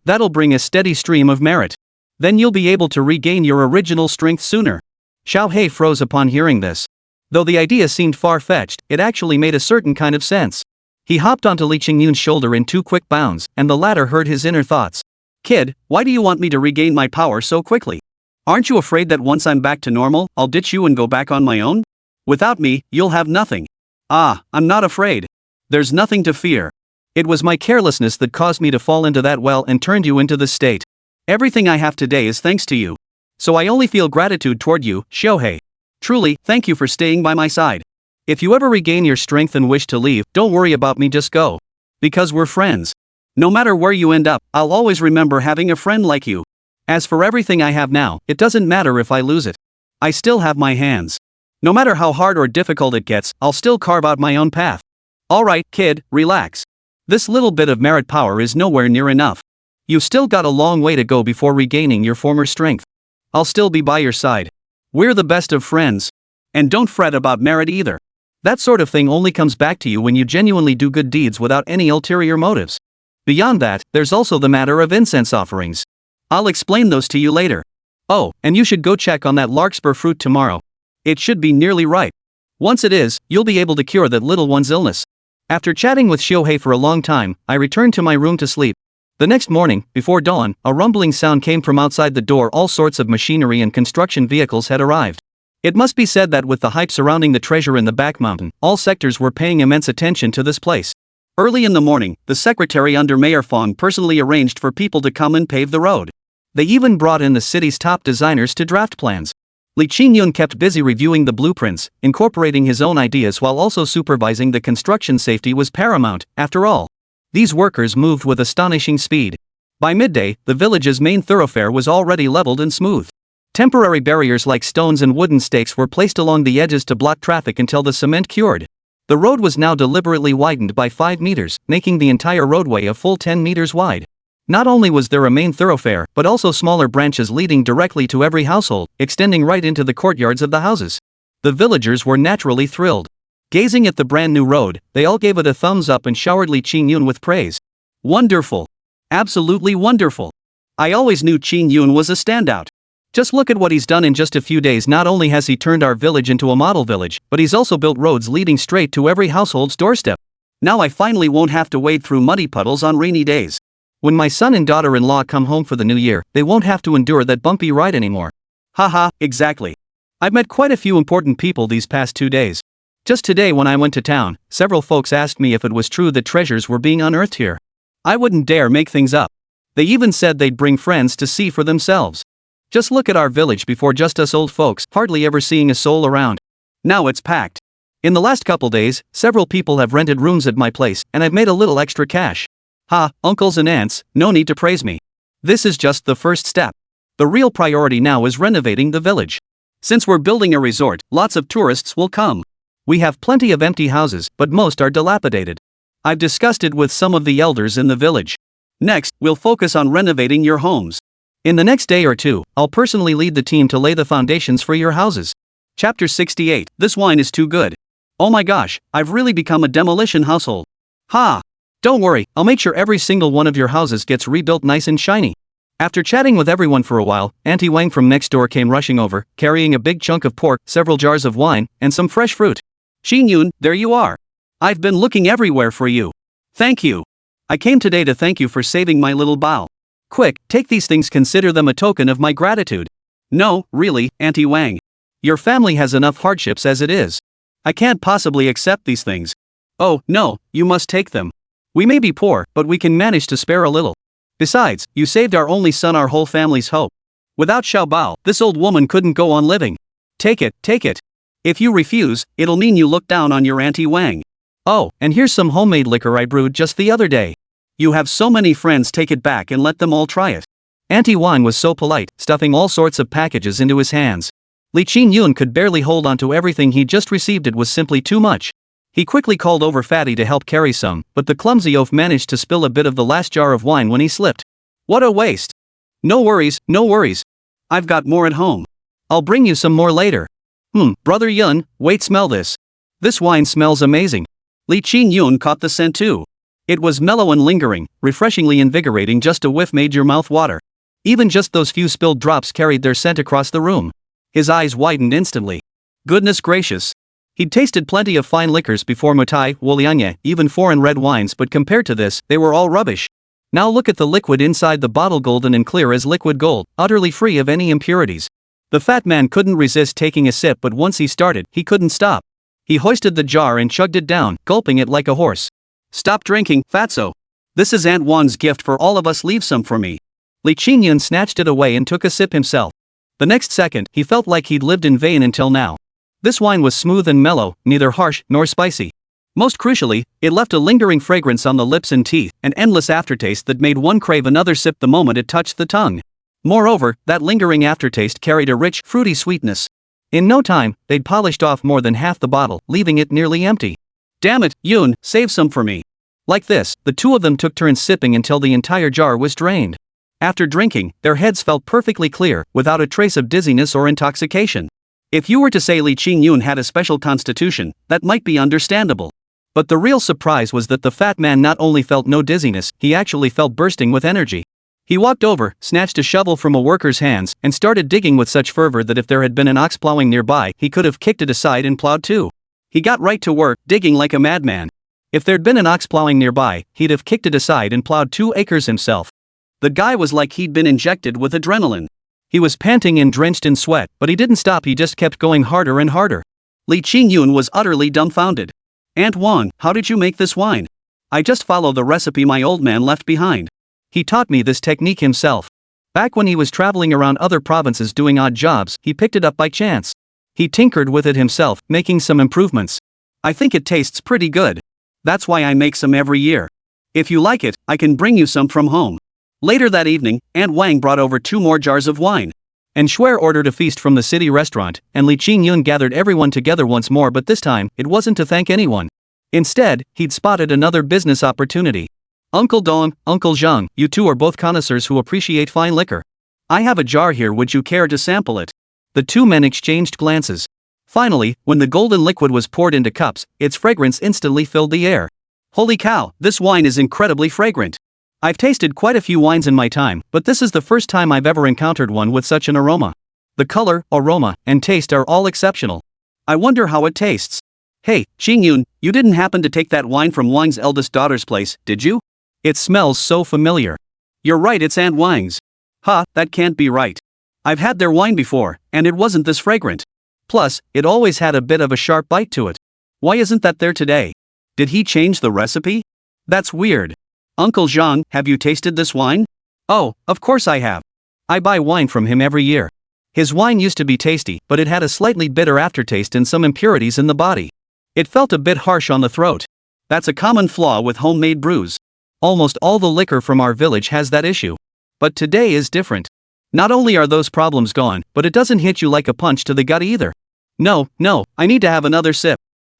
That'll bring a steady stream of merit. Then you'll be able to regain your original strength sooner. Xiaohei froze upon hearing this. Though the idea seemed far-fetched, it actually made a certain kind of sense. He hopped onto Li Qingyun's shoulder in 2 quick bounds, and the latter heard his inner thoughts. Kid, why do you want me to regain my power so quickly? Aren't you afraid that once I'm back to normal, I'll ditch you and go back on my own? Without me, you'll have nothing. I'm not afraid. There's nothing to fear. It was my carelessness that caused me to fall into that well and turned you into this state. Everything I have today is thanks to you. So I only feel gratitude toward you, Shohei. Truly, thank you for staying by my side. If you ever regain your strength and wish to leave, don't worry about me, just go. Because we're friends. No matter where you end up, I'll always remember having a friend like you. As for everything I have now, it doesn't matter if I lose it. I still have my hands. No matter how hard or difficult it gets, I'll still carve out my own path. Alright, kid, relax. This little bit of merit power is nowhere near enough. You still got a long way to go before regaining your former strength. I'll still be by your side. We're the best of friends. And don't fret about merit either. That sort of thing only comes back to you when you genuinely do good deeds without any ulterior motives. Beyond that, there's also the matter of incense offerings. I'll explain those to you later. Oh, and you should go check on that larkspur fruit tomorrow. It should be nearly ripe. Once it is, you'll be able to cure that little one's illness. After chatting with Shohei for a long time, I returned to my room to sleep. The next morning, before dawn, a rumbling sound came from outside the door. All sorts of machinery and construction vehicles had arrived. It must be said that with the hype surrounding the treasure in the back mountain, all sectors were paying immense attention to this place. Early in the morning, the secretary under Mayor Fong personally arranged for people to come and pave the road. They even brought in the city's top designers to draft plans. Li Qingyun kept busy reviewing the blueprints, incorporating his own ideas while also supervising the construction. Safety was paramount, after all. These workers moved with astonishing speed. By midday, the village's main thoroughfare was already leveled and smooth. Temporary barriers like stones and wooden stakes were placed along the edges to block traffic until the cement cured. The road was now deliberately widened by 5 meters, making the entire roadway a full 10 meters wide. Not only was there a main thoroughfare, but also smaller branches leading directly to every household, extending right into the courtyards of the houses. The villagers were naturally thrilled. Gazing at the brand new road, they all gave it a thumbs up and showered Li Qingyun with praise. Wonderful. Absolutely wonderful. I always knew Qingyun was a standout. Just look at what he's done in just a few days. Not only has he turned our village into a model village, but he's also built roads leading straight to every household's doorstep. Now I finally won't have to wade through muddy puddles on rainy days. When my son and daughter-in-law come home for the new year, they won't have to endure that bumpy ride anymore. Haha, exactly. I've met quite a few important people these past 2 days. Just today when I went to town, several folks asked me if it was true that treasures were being unearthed here. I wouldn't dare make things up. They even said they'd bring friends to see for themselves. Just look at our village before, just us old folks, hardly ever seeing a soul around. Now it's packed. In the last couple days, several people have rented rooms at my place, and I've made a little extra cash. Ha, uncles and aunts, no need to praise me. This is just the first step. The real priority now is renovating the village. Since we're building a resort, lots of tourists will come. We have plenty of empty houses, but most are dilapidated. I've discussed it with some of the elders in the village. Next, we'll focus on renovating your homes. In the next day or two, I'll personally lead the team to lay the foundations for your houses. Chapter 68. This wine is too good. Oh my gosh, I've really become a demolition household. Ha! Don't worry, I'll make sure every single one of your houses gets rebuilt nice and shiny. After chatting with everyone for a while, Auntie Wang from next door came rushing over, carrying a big chunk of pork, several jars of wine, and some fresh fruit. Qingyun, there you are. I've been looking everywhere for you. Thank you. I came today to thank you for saving my little Bao. Quick, take these things, consider them a token of my gratitude. No, really, Auntie Wang. Your family has enough hardships as it is. I can't possibly accept these things. Oh, no, you must take them. We may be poor, but we can manage to spare a little. Besides, you saved our only son, our whole family's hope. Without Xiao Bao, this old woman couldn't go on living. Take it, take it. If you refuse, it'll mean you look down on your Auntie Wang. Oh, and here's some homemade liquor I brewed just the other day. You have so many friends, take it back and let them all try it. Auntie Wang was so polite, stuffing all sorts of packages into his hands. Li Qingyun could barely hold on to everything he just received. It was simply too much. He quickly called over Fatty to help carry some, but the clumsy oaf managed to spill a bit of the last jar of wine when he slipped. What a waste. No worries, no worries. I've got more at home. I'll bring you some more later. Brother Yun, wait, smell this. This wine smells amazing. Li Qingyun caught the scent too. It was mellow and lingering, refreshingly invigorating. Just a whiff made your mouth water. Even just those few spilled drops carried their scent across the room. His eyes widened instantly. Goodness gracious. He'd tasted plenty of fine liquors before, Mutai, Wolianye, even foreign red wines, but compared to this, they were all rubbish. Now look at the liquid inside the bottle, golden and clear as liquid gold, utterly free of any impurities. The fat man couldn't resist taking a sip, but once he started, he couldn't stop. He hoisted the jar and chugged it down, gulping it like a horse. Stop drinking, fatso. This is Aunt Wang's gift for all of us, leave some for me. Li Qingyun snatched it away and took a sip himself. The next second, he felt like he'd lived in vain until now. This wine was smooth and mellow, neither harsh nor spicy. Most crucially, it left a lingering fragrance on the lips and teeth, an endless aftertaste that made one crave another sip the moment it touched the tongue. Moreover, that lingering aftertaste carried a rich, fruity sweetness. In no time, they'd polished off more than half the bottle, leaving it nearly empty. Damn it, Yoon, save some for me. Like this, the two of them took turns sipping until the entire jar was drained. After drinking, their heads felt perfectly clear, without a trace of dizziness or intoxication. If you were to say Li Qingyun had a special constitution, that might be understandable. But the real surprise was that the fat man not only felt no dizziness, he actually felt bursting with energy. He walked over, snatched a shovel from a worker's hands, and started digging with such fervor that if there had been an ox plowing nearby, he could have kicked it aside and plowed too. He got right to work, digging like a madman. If there'd been an ox plowing nearby, he'd have kicked it aside and plowed 2 acres himself. The guy was like he'd been injected with adrenaline. He was panting and drenched in sweat, but he didn't stop, he just kept going harder and harder. Li Qingyun was utterly dumbfounded. Aunt Wang, how did you make this wine? I just follow the recipe my old man left behind. He taught me this technique himself. Back when he was traveling around other provinces doing odd jobs, he picked it up by chance. He tinkered with it himself, making some improvements. I think it tastes pretty good. That's why I make some every year. If you like it, I can bring you some from home. Later that evening, Aunt Wang brought over 2 more jars of wine. And Shuer ordered a feast from the city restaurant, and Li Qingyun gathered everyone together once more, but this time, it wasn't to thank anyone. Instead, he'd spotted another business opportunity. Uncle Dong, Uncle Zhang, you two are both connoisseurs who appreciate fine liquor. I have a jar here, would you care to sample it? The 2 men exchanged glances. Finally, when the golden liquid was poured into cups, its fragrance instantly filled the air. Holy cow, this wine is incredibly fragrant. I've tasted quite a few wines in my time, but this is the first time I've ever encountered one with such an aroma. The color, aroma, and taste are all exceptional. I wonder how it tastes. Hey, Qingyun, you didn't happen to take that wine from Wang's eldest daughter's place, did you? It smells so familiar. You're right, it's Aunt Wang's. That can't be right. I've had their wine before, and it wasn't this fragrant. Plus, it always had a bit of a sharp bite to it. Why isn't that there today? Did he change the recipe? That's weird. Uncle Zhang, have you tasted this wine? Oh, of course I have. I buy wine from him every year. His wine used to be tasty, but it had a slightly bitter aftertaste and some impurities in the body. It felt a bit harsh on the throat. That's a common flaw with homemade brews. Almost all the liquor from our village has that issue. But today is different. Not only are those problems gone, but it doesn't hit you like a punch to the gut either. No, I need to have another sip.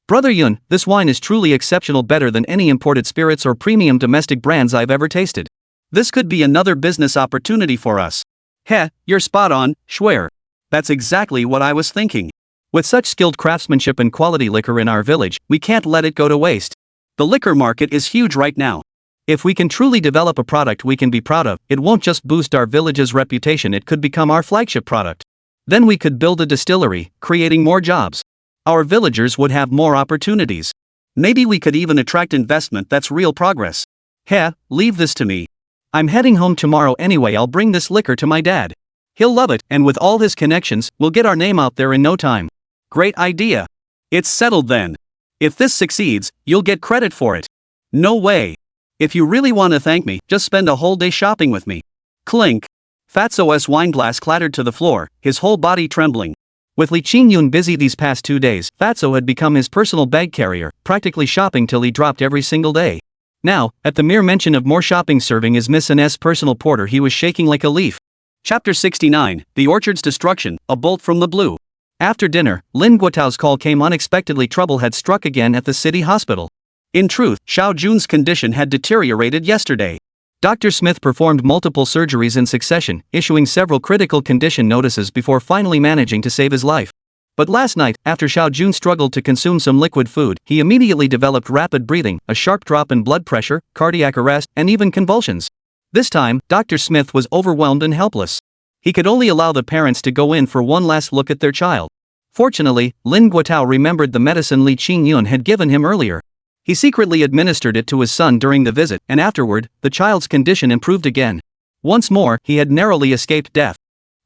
Brother Yun, this wine is truly exceptional, better than any imported spirits or premium domestic brands I've ever tasted. This could be another business opportunity for us. Heh, you're spot on, Shuer. That's exactly what I was thinking. With such skilled craftsmanship and quality liquor in our village, we can't let it go to waste. The liquor market is huge right now. If we can truly develop a product we can be proud of, it won't just boost our village's reputation, it could become our flagship product. Then we could build a distillery, creating more jobs. Our villagers would have more opportunities. Maybe we could even attract investment. That's real progress. Heh, leave this to me. I'm heading home tomorrow anyway. I'll bring this liquor to my dad. He'll love it, and with all his connections, we'll get our name out there in no time. Great idea. It's settled then. If this succeeds, you'll get credit for it. No way. If you really want to thank me, just spend a whole day shopping with me. Clink. Fatso's wineglass clattered to the floor, his whole body trembling. With Li Qingyun busy these past 2 days, Fatso had become his personal bag carrier, practically shopping till he dropped every single day. Now, at the mere mention of more shopping serving as Miss Ines' personal porter, he was shaking like a leaf. Chapter 69, The Orchard's Destruction, A Bolt from the Blue. After dinner, Lin Guotao's call came unexpectedly. Trouble had struck again at the city hospital. In truth, Xiao Jun's condition had deteriorated yesterday. Dr. Smith performed multiple surgeries in succession, issuing several critical condition notices before finally managing to save his life. But last night, after Xiao Jun struggled to consume some liquid food, he immediately developed rapid breathing, a sharp drop in blood pressure, cardiac arrest, and even convulsions. This time, Dr. Smith was overwhelmed and helpless. He could only allow the parents to go in for one last look at their child. Fortunately, Lin Guotao remembered the medicine Li Qingyun had given him earlier. He secretly administered it to his son during the visit, and afterward, the child's condition improved again. Once more, he had narrowly escaped death.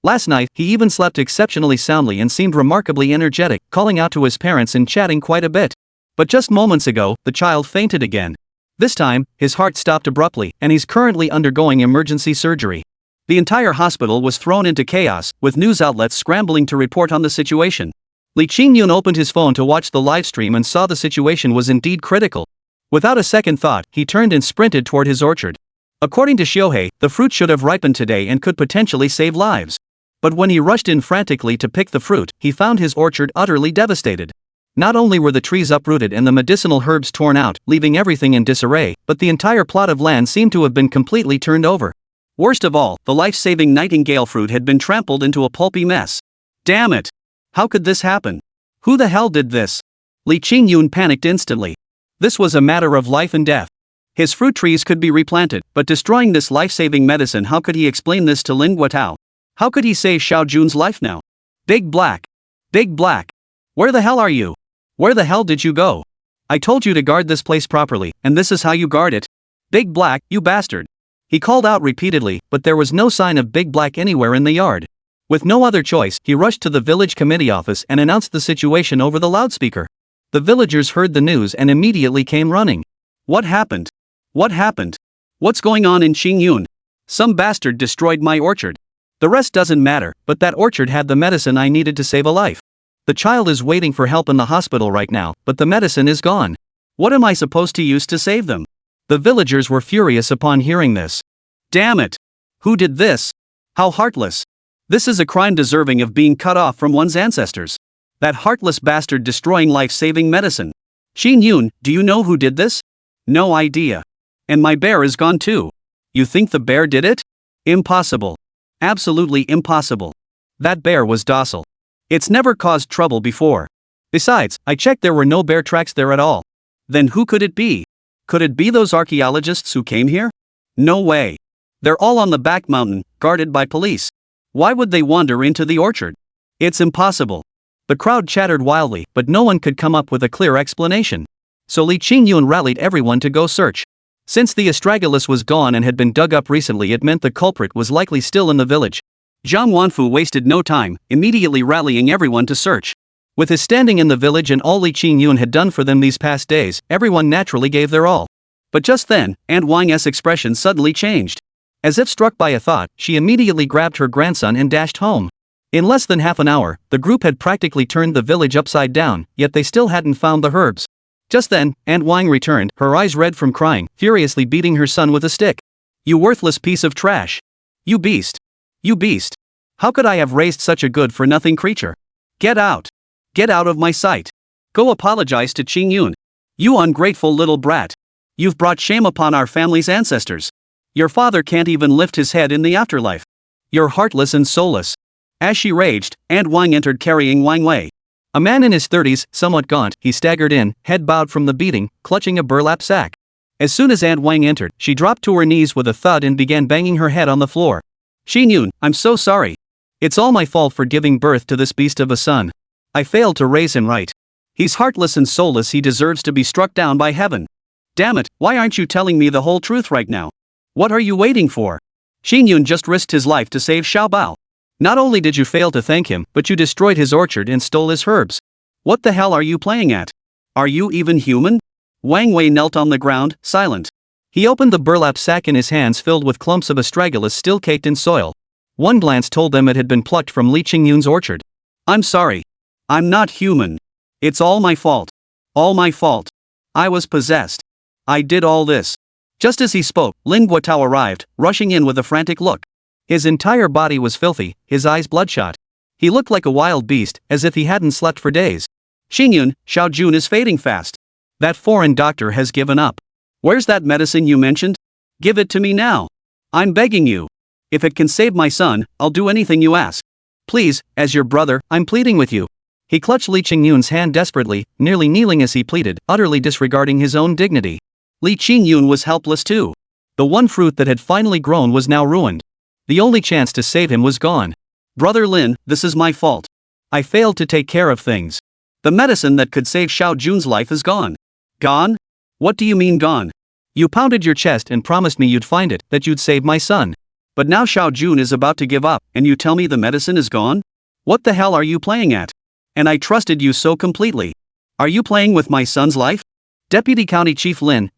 Last night, he even slept exceptionally soundly and seemed remarkably energetic, calling out to his parents and chatting quite a bit. But just moments ago, the child fainted again. This time, his heart stopped abruptly, and he's currently undergoing emergency surgery. The entire hospital was thrown into chaos, with news outlets scrambling to report on the situation. Li Qingyun opened his phone to watch the livestream and saw the situation was indeed critical. Without a second thought, he turned and sprinted toward his orchard. According to Xiuhei, the fruit should have ripened today and could potentially save lives. But when he rushed in frantically to pick the fruit, he found his orchard utterly devastated. Not only were the trees uprooted and the medicinal herbs torn out, leaving everything in disarray, but the entire plot of land seemed to have been completely turned over. Worst of all, the life-saving nightingale fruit had been trampled into a pulpy mess. Damn it! How could this happen? Who the hell did this? Li Qingyun panicked instantly. This was a matter of life and death. His fruit trees could be replanted, but destroying this life-saving medicine, how could he explain this to Lin Guotao? How could he save Xiao Jun's life now? Big Black! Big Black! Where the hell are you? Where the hell did you go? I told you to guard this place properly, and this is how you guard it? Big Black, you bastard! He called out repeatedly, but there was no sign of Big Black anywhere in the yard. With no other choice, he rushed to the village committee office and announced the situation over the loudspeaker. The villagers heard the news and immediately came running. What happened? What happened? What's going on in Qingyun? Some bastard destroyed my orchard. The rest doesn't matter, but that orchard had the medicine I needed to save a life. The child is waiting for help in the hospital right now, but the medicine is gone. What am I supposed to use to save them? The villagers were furious upon hearing this. Damn it! Who did this? How heartless! This is a crime deserving of being cut off from one's ancestors. That heartless bastard destroying life-saving medicine. Qingyun, do you know who did this? No idea. And my bear is gone too. You think the bear did it? Impossible. Absolutely impossible. That bear was docile. It's never caused trouble before. Besides, I checked, there were no bear tracks there at all. Then who could it be? Could it be those archaeologists who came here? No way. They're all on the back mountain, guarded by police. Why would they wander into the orchard? It's impossible. The crowd chattered wildly, but no one could come up with a clear explanation. So Li Qingyun rallied everyone to go search. Since the astragalus was gone and had been dug up recently, it meant the culprit was likely still in the village. Zhang Wanfu wasted no time, immediately rallying everyone to search. With his standing in the village and all Li Qingyun had done for them these past days, everyone naturally gave their all. But just then, Aunt Wang's expression suddenly changed. As if struck by a thought, she immediately grabbed her grandson and dashed home. In less than half an hour, the group had practically turned the village upside down, yet they still hadn't found the herbs. Just then, Aunt Wang returned, her eyes red from crying, furiously beating her son with a stick. You worthless piece of trash! You beast! You beast! How could I have raised such a good-for-nothing creature? Get out! Get out of my sight! Go apologize to Qingyun! You ungrateful little brat! You've brought shame upon our family's ancestors! Your father can't even lift his head in the afterlife! You're heartless and soulless! As she raged, Aunt Wang entered carrying Wang Wei. A man in his 30s, somewhat gaunt, he staggered in, head bowed from the beating, clutching a burlap sack. As soon as Aunt Wang entered, she dropped to her knees with a thud and began banging her head on the floor. Qingyun, I'm so sorry. It's all my fault for giving birth to this beast of a son. I failed to raise him right. He's heartless and soulless, he deserves to be struck down by heaven. Damn it, why aren't you telling me the whole truth right now? What are you waiting for? Qingyun just risked his life to save Xiaobao. Not only did you fail to thank him, but you destroyed his orchard and stole his herbs. What the hell are you playing at? Are you even human? Wang Wei knelt on the ground, silent. He opened the burlap sack in his hands filled with clumps of astragalus still caked in soil. One glance told them it had been plucked from Li Qingyun's orchard. I'm sorry. I'm not human. It's all my fault. All my fault. I was possessed. I did all this. Just as he spoke, Lin Guotao arrived, rushing in with a frantic look. His entire body was filthy, his eyes bloodshot. He looked like a wild beast, as if he hadn't slept for days. Qingyun, Xiao Jun is fading fast. That foreign doctor has given up. Where's that medicine you mentioned? Give it to me now. I'm begging you. If it can save my son, I'll do anything you ask. Please, as your brother, I'm pleading with you. He clutched Li Qingyun's hand desperately, nearly kneeling as he pleaded, utterly disregarding his own dignity. Li Qingyun was helpless too. The one fruit that had finally grown was now ruined. The only chance to save him was gone. Brother Lin, this is my fault. I failed to take care of things. The medicine that could save Xiao Jun's life is gone. Gone? What do you mean gone? You pounded your chest and promised me you'd find it, that you'd save my son. But now Xiao Jun is about to give up, and you tell me the medicine is gone? What the hell are you playing at? And I trusted you so completely. Are you playing with my son's life? Deputy County Chief Lin,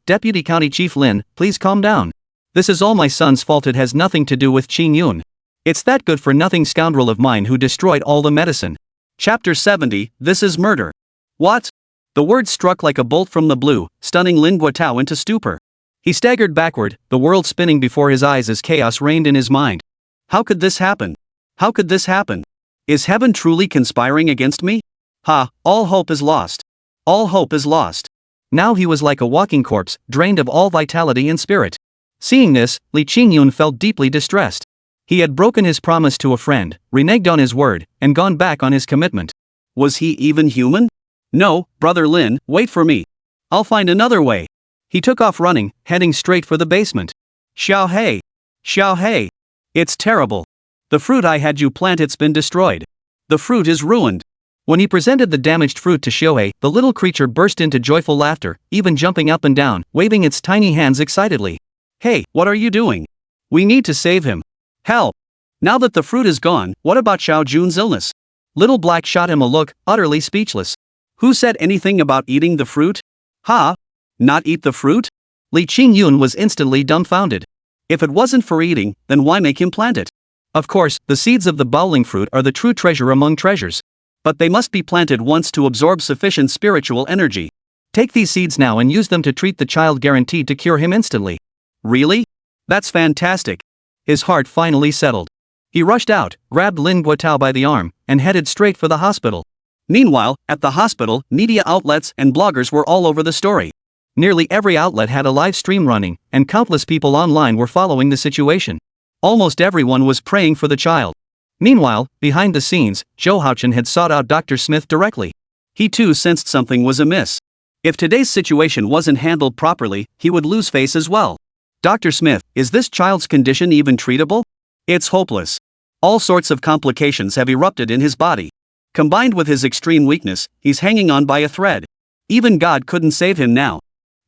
please calm down. This is all my son's fault. It has nothing to do with Qingyun. It's that good-for-nothing scoundrel of mine who destroyed all the medicine. Chapter 70, This is Murder. What? The words struck like a bolt from the blue, stunning Lin Guotao into stupor. He staggered backward, the world spinning before his eyes as chaos reigned in his mind. How could this happen? How could this happen? Is heaven truly conspiring against me? Ha, all hope is lost. All hope is lost. Now he was like a walking corpse, drained of all vitality and spirit. Seeing this, Li Qingyun felt deeply distressed. He had broken his promise to a friend, reneged on his word, and gone back on his commitment. Was he even human? No, Brother Lin, wait for me. I'll find another way. He took off running, heading straight for the basement. Xiao Hei! Xiao Hei! It's terrible. The fruit I had you plant, it's been destroyed. The fruit is ruined. When he presented the damaged fruit to Xiaohei, the little creature burst into joyful laughter, even jumping up and down, waving its tiny hands excitedly. Hey, what are you doing? We need to save him. Help! Now that the fruit is gone, what about Xiao Jun's illness? Little Black shot him a look, utterly speechless. Who said anything about eating the fruit? Ha! Not eat the fruit? Li Qingyun was instantly dumbfounded. If it wasn't for eating, then why make him plant it? Of course, the seeds of the bowling fruit are the true treasure among treasures. But they must be planted once to absorb sufficient spiritual energy. Take these seeds now and use them to treat the child, guaranteed to cure him instantly. Really? That's fantastic. His heart finally settled. He rushed out, grabbed Lin Guotao by the arm, and headed straight for the hospital. Meanwhile, at the hospital, media outlets and bloggers were all over the story. Nearly every outlet had a live stream running, and countless people online were following the situation. Almost everyone was praying for the child. Meanwhile, behind the scenes, Zhou Haochen had sought out Dr. Smith directly. He too sensed something was amiss. If today's situation wasn't handled properly, he would lose face as well. Dr. Smith, is this child's condition even treatable? It's hopeless. All sorts of complications have erupted in his body. Combined with his extreme weakness, he's hanging on by a thread. Even God couldn't save him now.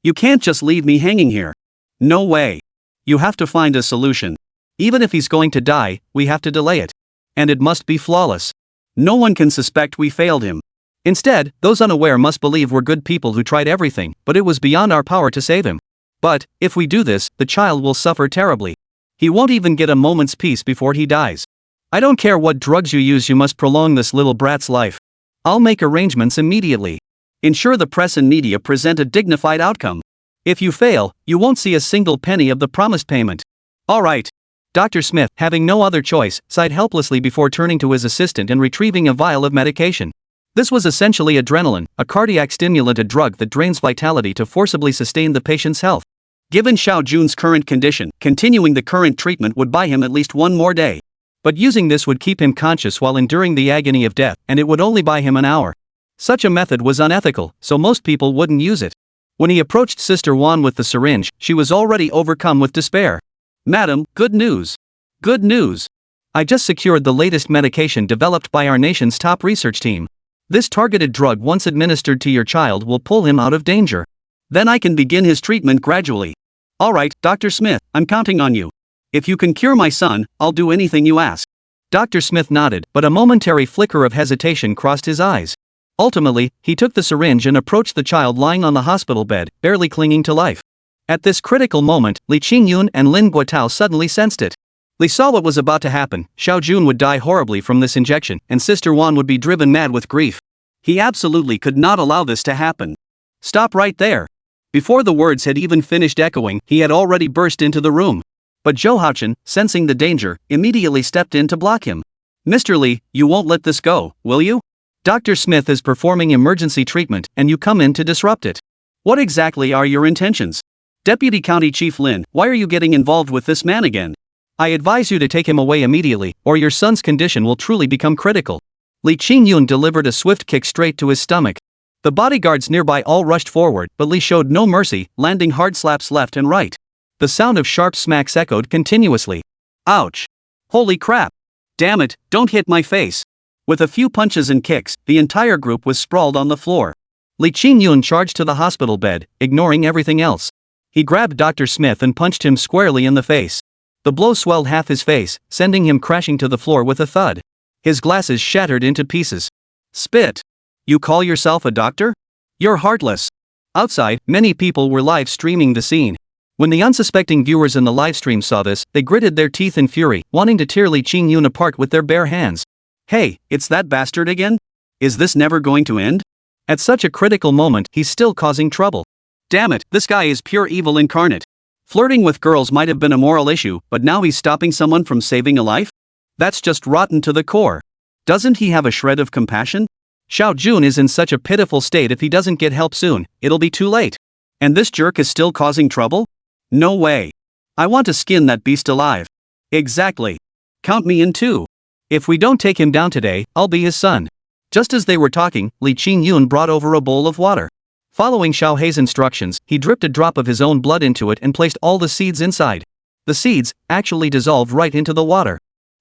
You can't just leave me hanging here. No way. You have to find a solution. Even if he's going to die, we have to delay it. And it must be flawless. No one can suspect we failed him. Instead, those unaware must believe we're good people who tried everything, but it was beyond our power to save him. But, if we do this, the child will suffer terribly. He won't even get a moment's peace before he dies. I don't care what drugs you use, you must prolong this little brat's life. I'll make arrangements immediately. Ensure the press and media present a dignified outcome. If you fail, you won't see a single penny of the promised payment. All right. Dr. Smith, having no other choice, sighed helplessly before turning to his assistant and retrieving a vial of medication. This was essentially adrenaline, a cardiac stimulant, a drug that drains vitality to forcibly sustain the patient's health. Given Xiao Jun's current condition, continuing the current treatment would buy him at least one more day. But using this would keep him conscious while enduring the agony of death, and it would only buy him an hour. Such a method was unethical, so most people wouldn't use it. When he approached Sister Wan with the syringe, she was already overcome with despair. Madam, good news. Good news. I just secured the latest medication developed by our nation's top research team. This targeted drug, once administered to your child, will pull him out of danger. Then I can begin his treatment gradually. All right, Dr. Smith, I'm counting on you. If you can cure my son, I'll do anything you ask. Dr. Smith nodded, but a momentary flicker of hesitation crossed his eyes. Ultimately, he took the syringe and approached the child lying on the hospital bed, barely clinging to life. At this critical moment, Li Qingyun and Lin Guotao suddenly sensed it. They saw what was about to happen. Xiao Jun would die horribly from this injection, and Sister Wan would be driven mad with grief. He absolutely could not allow this to happen. Stop right there. Before the words had even finished echoing, he had already burst into the room. But Zhou Haochen, sensing the danger, immediately stepped in to block him. Mr. Li, you won't let this go, will you? Dr. Smith is performing emergency treatment, and you come in to disrupt it. What exactly are your intentions? Deputy County Chief Lin, why are you getting involved with this man again? I advise you to take him away immediately, or your son's condition will truly become critical. Li Qingyun delivered a swift kick straight to his stomach. The bodyguards nearby all rushed forward, but Li showed no mercy, landing hard slaps left and right. The sound of sharp smacks echoed continuously. Ouch! Holy crap! Damn it, don't hit my face! With a few punches and kicks, the entire group was sprawled on the floor. Li Qingyun charged to the hospital bed, ignoring everything else. He grabbed Dr. Smith and punched him squarely in the face. The blow swelled half his face, sending him crashing to the floor with a thud. His glasses shattered into pieces. Spit! You call yourself a doctor? You're heartless! Outside, many people were live streaming the scene. When the unsuspecting viewers in the livestream saw this, they gritted their teeth in fury, wanting to tear Li Qingyun apart with their bare hands. Hey, it's that bastard again? Is this never going to end? At such a critical moment, he's still causing trouble. Damn it, this guy is pure evil incarnate. Flirting with girls might have been a moral issue, but now he's stopping someone from saving a life? That's just rotten to the core. Doesn't he have a shred of compassion? Xiao Jun is in such a pitiful state. If he doesn't get help soon, it'll be too late. And this jerk is still causing trouble? No way. I want to skin that beast alive. Exactly. Count me in too. If we don't take him down today, I'll be his son. Just as they were talking, Li Qingyun brought over a bowl of water. Following Xiao Hei's instructions, he dripped a drop of his own blood into it and placed all the seeds inside. The seeds actually dissolved right into the water.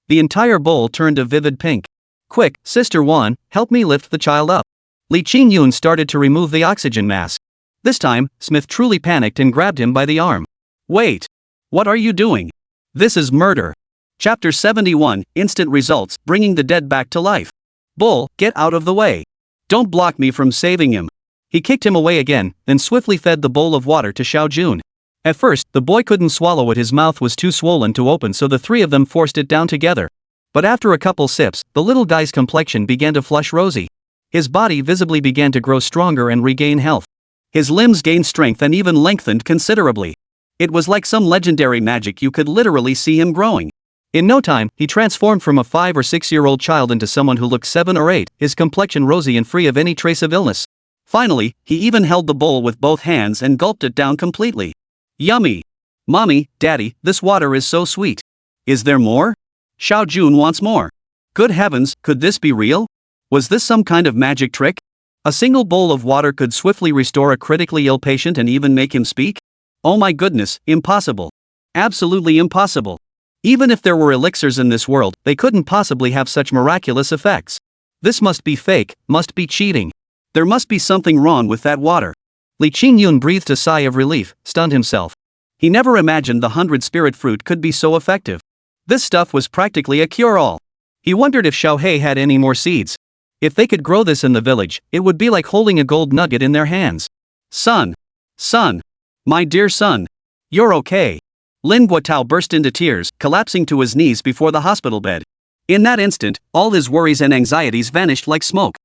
The entire bowl turned a vivid pink. Quick, Sister Wan, help me lift the child up. Li Qingyun started to remove the oxygen mask. This time, Smith truly panicked and grabbed him by the arm. Wait. What are you doing? This is murder. Chapter 71, Instant Results, Bringing the Dead Back to Life. Bull, get out of the way. Don't block me from saving him. He kicked him away again, then swiftly fed the bowl of water to Xiao Jun. At first, the boy couldn't swallow it. His mouth was too swollen to open, so the three of them forced it down together. But after a couple sips, the little guy's complexion began to flush rosy. His body visibly began to grow stronger and regain health. His limbs gained strength and even lengthened considerably. It was like some legendary magic. You could literally see him growing. In no time, he transformed from a 5 or 6-year-old child into someone who looked 7 or 8, his complexion rosy and free of any trace of illness. Finally, he even held the bowl with both hands and gulped it down completely. Yummy! Mommy, Daddy, this water is so sweet. Is there more? Xiao Jun wants more. Good heavens, could this be real? Was this some kind of magic trick? A single bowl of water could swiftly restore a critically ill patient and even make him speak? Oh my goodness, impossible. Absolutely impossible. Even if there were elixirs in this world, they couldn't possibly have such miraculous effects. This must be fake, must be cheating. There must be something wrong with that water. Li Qingyun breathed a sigh of relief, stunned himself. He never imagined the 100 spirit fruit could be so effective. This stuff was practically a cure-all. He wondered if Xiao Hei had any more seeds. If they could grow this in the village, it would be like holding a gold nugget in their hands. Son! Son! My dear son! You're okay. Lin Guotao burst into tears, collapsing to his knees before the hospital bed. In that instant, all his worries and anxieties vanished like smoke,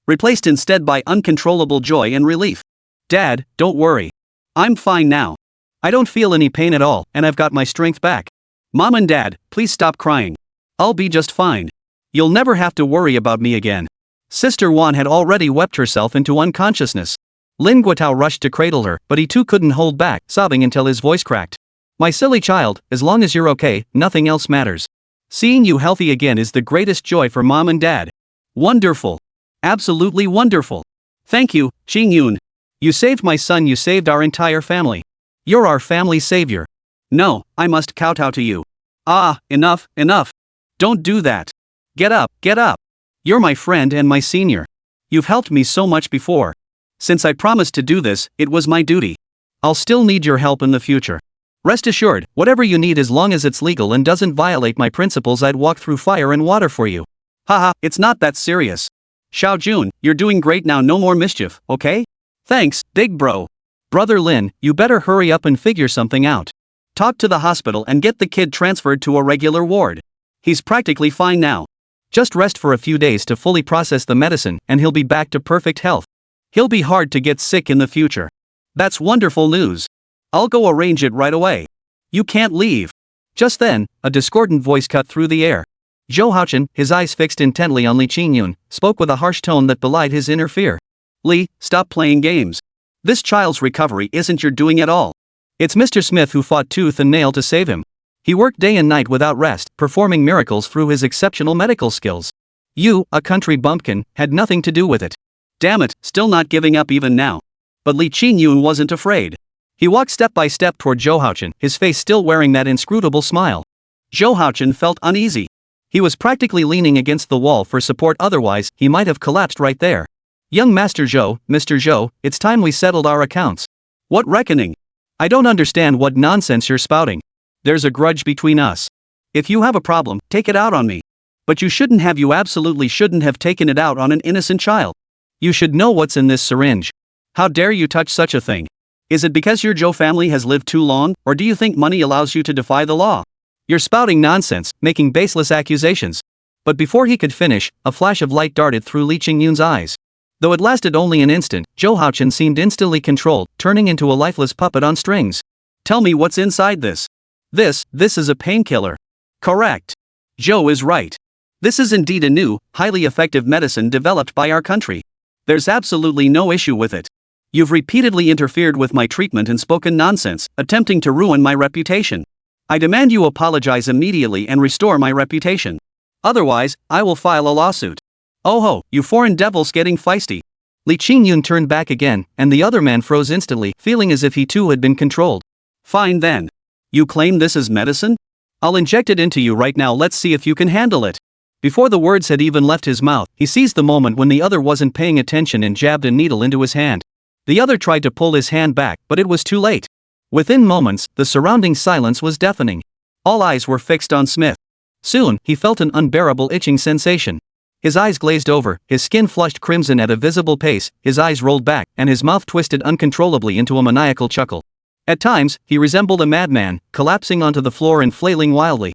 replaced instead by uncontrollable joy and relief. Dad, don't worry. I'm fine now. I don't feel any pain at all, and I've got my strength back. Mom and Dad, please stop crying. I'll be just fine. You'll never have to worry about me again. Sister Wan had already wept herself into unconsciousness. Lin Guotao rushed to cradle her, but he too couldn't hold back, sobbing until his voice cracked. My silly child, as long as you're okay, nothing else matters. Seeing you healthy again is the greatest joy for Mom and Dad. Wonderful. Absolutely wonderful. Thank you, Qingyun. You saved my son, you saved our entire family. You're our family savior. No, I must kowtow to you. Ah, enough, enough. Don't do that. Get up, get up. You're my friend and my senior. You've helped me so much before. Since I promised to do this, it was my duty. I'll still need your help in the future. Rest assured, whatever you need, as long as it's legal and doesn't violate my principles, I'd walk through fire and water for you. Haha, it's not that serious. Xiao Jun, you're doing great now, no more mischief, okay? Thanks, big bro. Brother Lin, you better hurry up and figure something out. Talk to the hospital and get the kid transferred to a regular ward. He's practically fine now. Just rest for a few days to fully process the medicine, and he'll be back to perfect health. He'll be hard to get sick in the future. That's wonderful news. I'll go arrange it right away. You can't leave. Just then, a discordant voice cut through the air. Zhou Haochen, his eyes fixed intently on Li Qingyun, spoke with a harsh tone that belied his inner fear. Li, stop playing games. This child's recovery isn't your doing at all. It's Mr. Smith who fought tooth and nail to save him. He worked day and night without rest, performing miracles through his exceptional medical skills. You, a country bumpkin, had nothing to do with it. Damn it, still not giving up even now. But Li Qingyun wasn't afraid. He walked step by step toward Zhou Haochen, his face still wearing that inscrutable smile. Zhou Haochen felt uneasy. He was practically leaning against the wall for support, otherwise, he might have collapsed right there. Young Master Zhou, Mr. Zhou, it's time we settled our accounts. What reckoning? I don't understand what nonsense you're spouting. There's a grudge between us. If you have a problem, take it out on me. But you absolutely shouldn't have taken it out on an innocent child. You should know what's in this syringe. How dare you touch such a thing? Is it because your Zhou family has lived too long, or do you think money allows you to defy the law? You're spouting nonsense, making baseless accusations. But before he could finish, a flash of light darted through Li Qingyun's eyes. Though it lasted only an instant, Zhou Haochen seemed instantly controlled, turning into a lifeless puppet on strings. Tell me what's inside this. This is a painkiller. Correct. Zhou is right. This is indeed a new, highly effective medicine developed by our country. There's absolutely no issue with it. You've repeatedly interfered with my treatment and spoken nonsense, attempting to ruin my reputation. I demand you apologize immediately and restore my reputation. Otherwise, I will file a lawsuit. Oh ho, you foreign devils getting feisty. Li Qingyun turned back again, and the other man froze instantly, feeling as if he too had been controlled. Fine then. You claim this is medicine? I'll inject it into you right now, let's see if you can handle it. Before the words had even left his mouth, he seized the moment when the other wasn't paying attention and jabbed a needle into his hand. The other tried to pull his hand back, but it was too late. Within moments, the surrounding silence was deafening. All eyes were fixed on Smith. Soon, he felt an unbearable itching sensation. His eyes glazed over, his skin flushed crimson at a visible pace, his eyes rolled back, and his mouth twisted uncontrollably into a maniacal chuckle. At times, he resembled a madman, collapsing onto the floor and flailing wildly.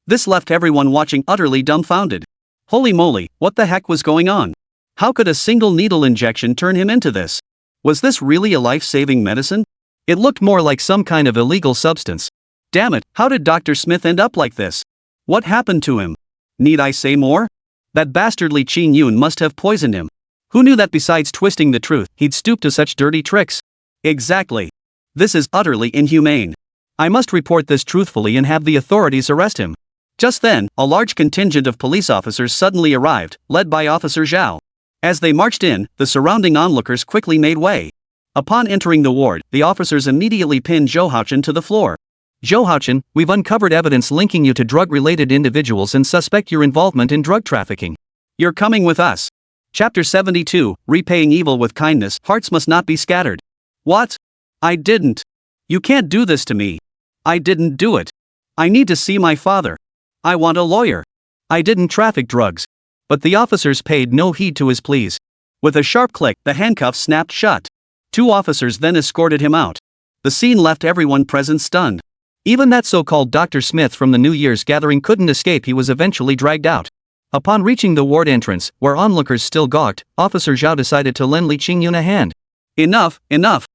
This left everyone watching utterly dumbfounded. Holy moly, what the heck was going on? How could a single needle injection turn him into this? Was this really a life-saving medicine? It looked more like some kind of illegal substance. Damn it, how did Dr. Smith end up like this? What happened to him? Need I say more? That bastard Li Qingyun must have poisoned him. Who knew that besides twisting the truth, he'd stoop to such dirty tricks? Exactly. This is utterly inhumane. I must report this truthfully and have the authorities arrest him. Just then, a large contingent of police officers suddenly arrived, led by Officer Zhao. As they marched in, the surrounding onlookers quickly made way. Upon entering the ward, the officers immediately pinned Zhou Haochen to the floor. Zhou Haochen, we've uncovered evidence linking you to drug-related individuals and suspect your involvement in drug trafficking. You're coming with us. Chapter 72, Repaying Evil with Kindness, Hearts Must Not Be Scattered. What? I didn't. You can't do this to me. I didn't do it. I need to see my father. I want a lawyer. I didn't traffic drugs. But the officers paid no heed to his pleas. With a sharp click, the handcuffs snapped shut. 2 officers then escorted him out. The scene left everyone present stunned. Even that so-called Dr. Smith from the New Year's gathering couldn't escape. He was eventually dragged out. Upon reaching the ward entrance, where onlookers still gawked, Officer Zhao decided to lend Li Qingyun a hand. Enough, enough.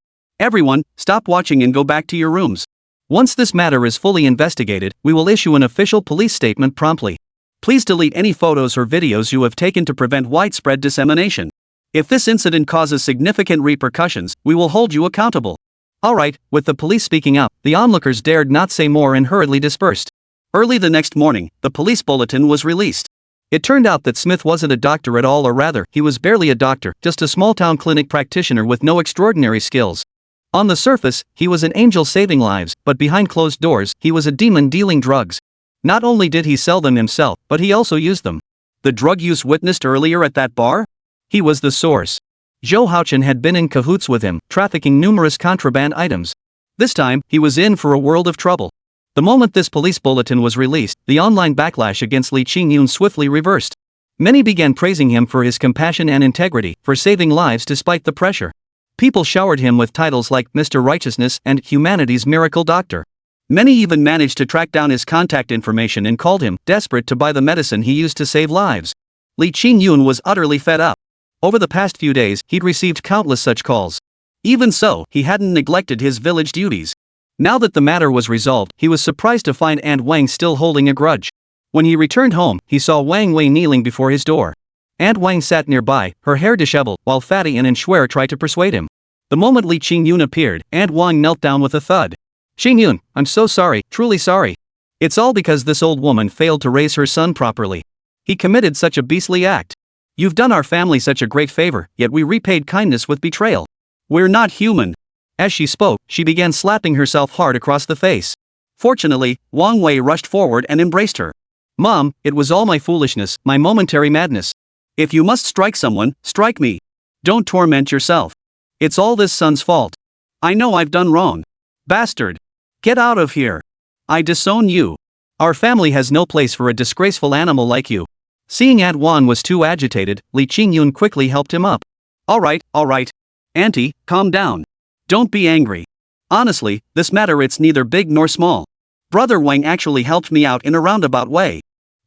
Everyone, stop watching and go back to your rooms. Once this matter is fully investigated, we will issue an official police statement promptly. Please delete any photos or videos you have taken to prevent widespread dissemination. If this incident causes significant repercussions, we will hold you accountable. Alright, with the police speaking up, the onlookers dared not say more and hurriedly dispersed. Early the next morning, the police bulletin was released. It turned out that Smith wasn't a doctor at all, or rather, he was barely a doctor, just a small-town clinic practitioner with no extraordinary skills. On the surface, he was an angel saving lives, but behind closed doors, he was a demon dealing drugs. Not only did he sell them himself, but he also used them. The drug use witnessed earlier at that bar? He was the source. Zhou Haochen had been in cahoots with him, trafficking numerous contraband items. This time, he was in for a world of trouble. The moment this police bulletin was released, the online backlash against Li Qingyun swiftly reversed. Many began praising him for his compassion and integrity, for saving lives despite the pressure. People showered him with titles like Mr. Righteousness and Humanity's Miracle Doctor. Many even managed to track down his contact information and called him desperate to buy the medicine he used to save lives. Li Qingyun was utterly fed up. Over the past few days, he'd received countless such calls. Even so, he hadn't neglected his village duties. Now that the matter was resolved, he was surprised to find Aunt Wang still holding a grudge. When he returned home, he saw Wang Wei kneeling before his door. Aunt Wang sat nearby, her hair disheveled, while Fatty and Shuer tried to persuade him. The moment Li Qingyun appeared, Aunt Wang knelt down with a thud. "Qingyun, I'm so sorry, truly sorry. It's all because this old woman failed to raise her son properly. He committed such a beastly act. You've done our family such a great favor, yet we repaid kindness with betrayal. We're not human." As she spoke, she began slapping herself hard across the face. Fortunately, Wang Wei rushed forward and embraced her. "Mom, it was all my foolishness, my momentary madness. If you must strike someone, strike me. Don't torment yourself. It's all this son's fault. I know I've done wrong. Bastard. Get out of here. I disown you. Our family has no place for a disgraceful animal like you." Seeing Aunt Wan was too agitated, Li Qingyun quickly helped him up. All right. Auntie, calm down. Don't be angry. Honestly, this matter it's neither big nor small. Brother Wang actually helped me out in a roundabout way.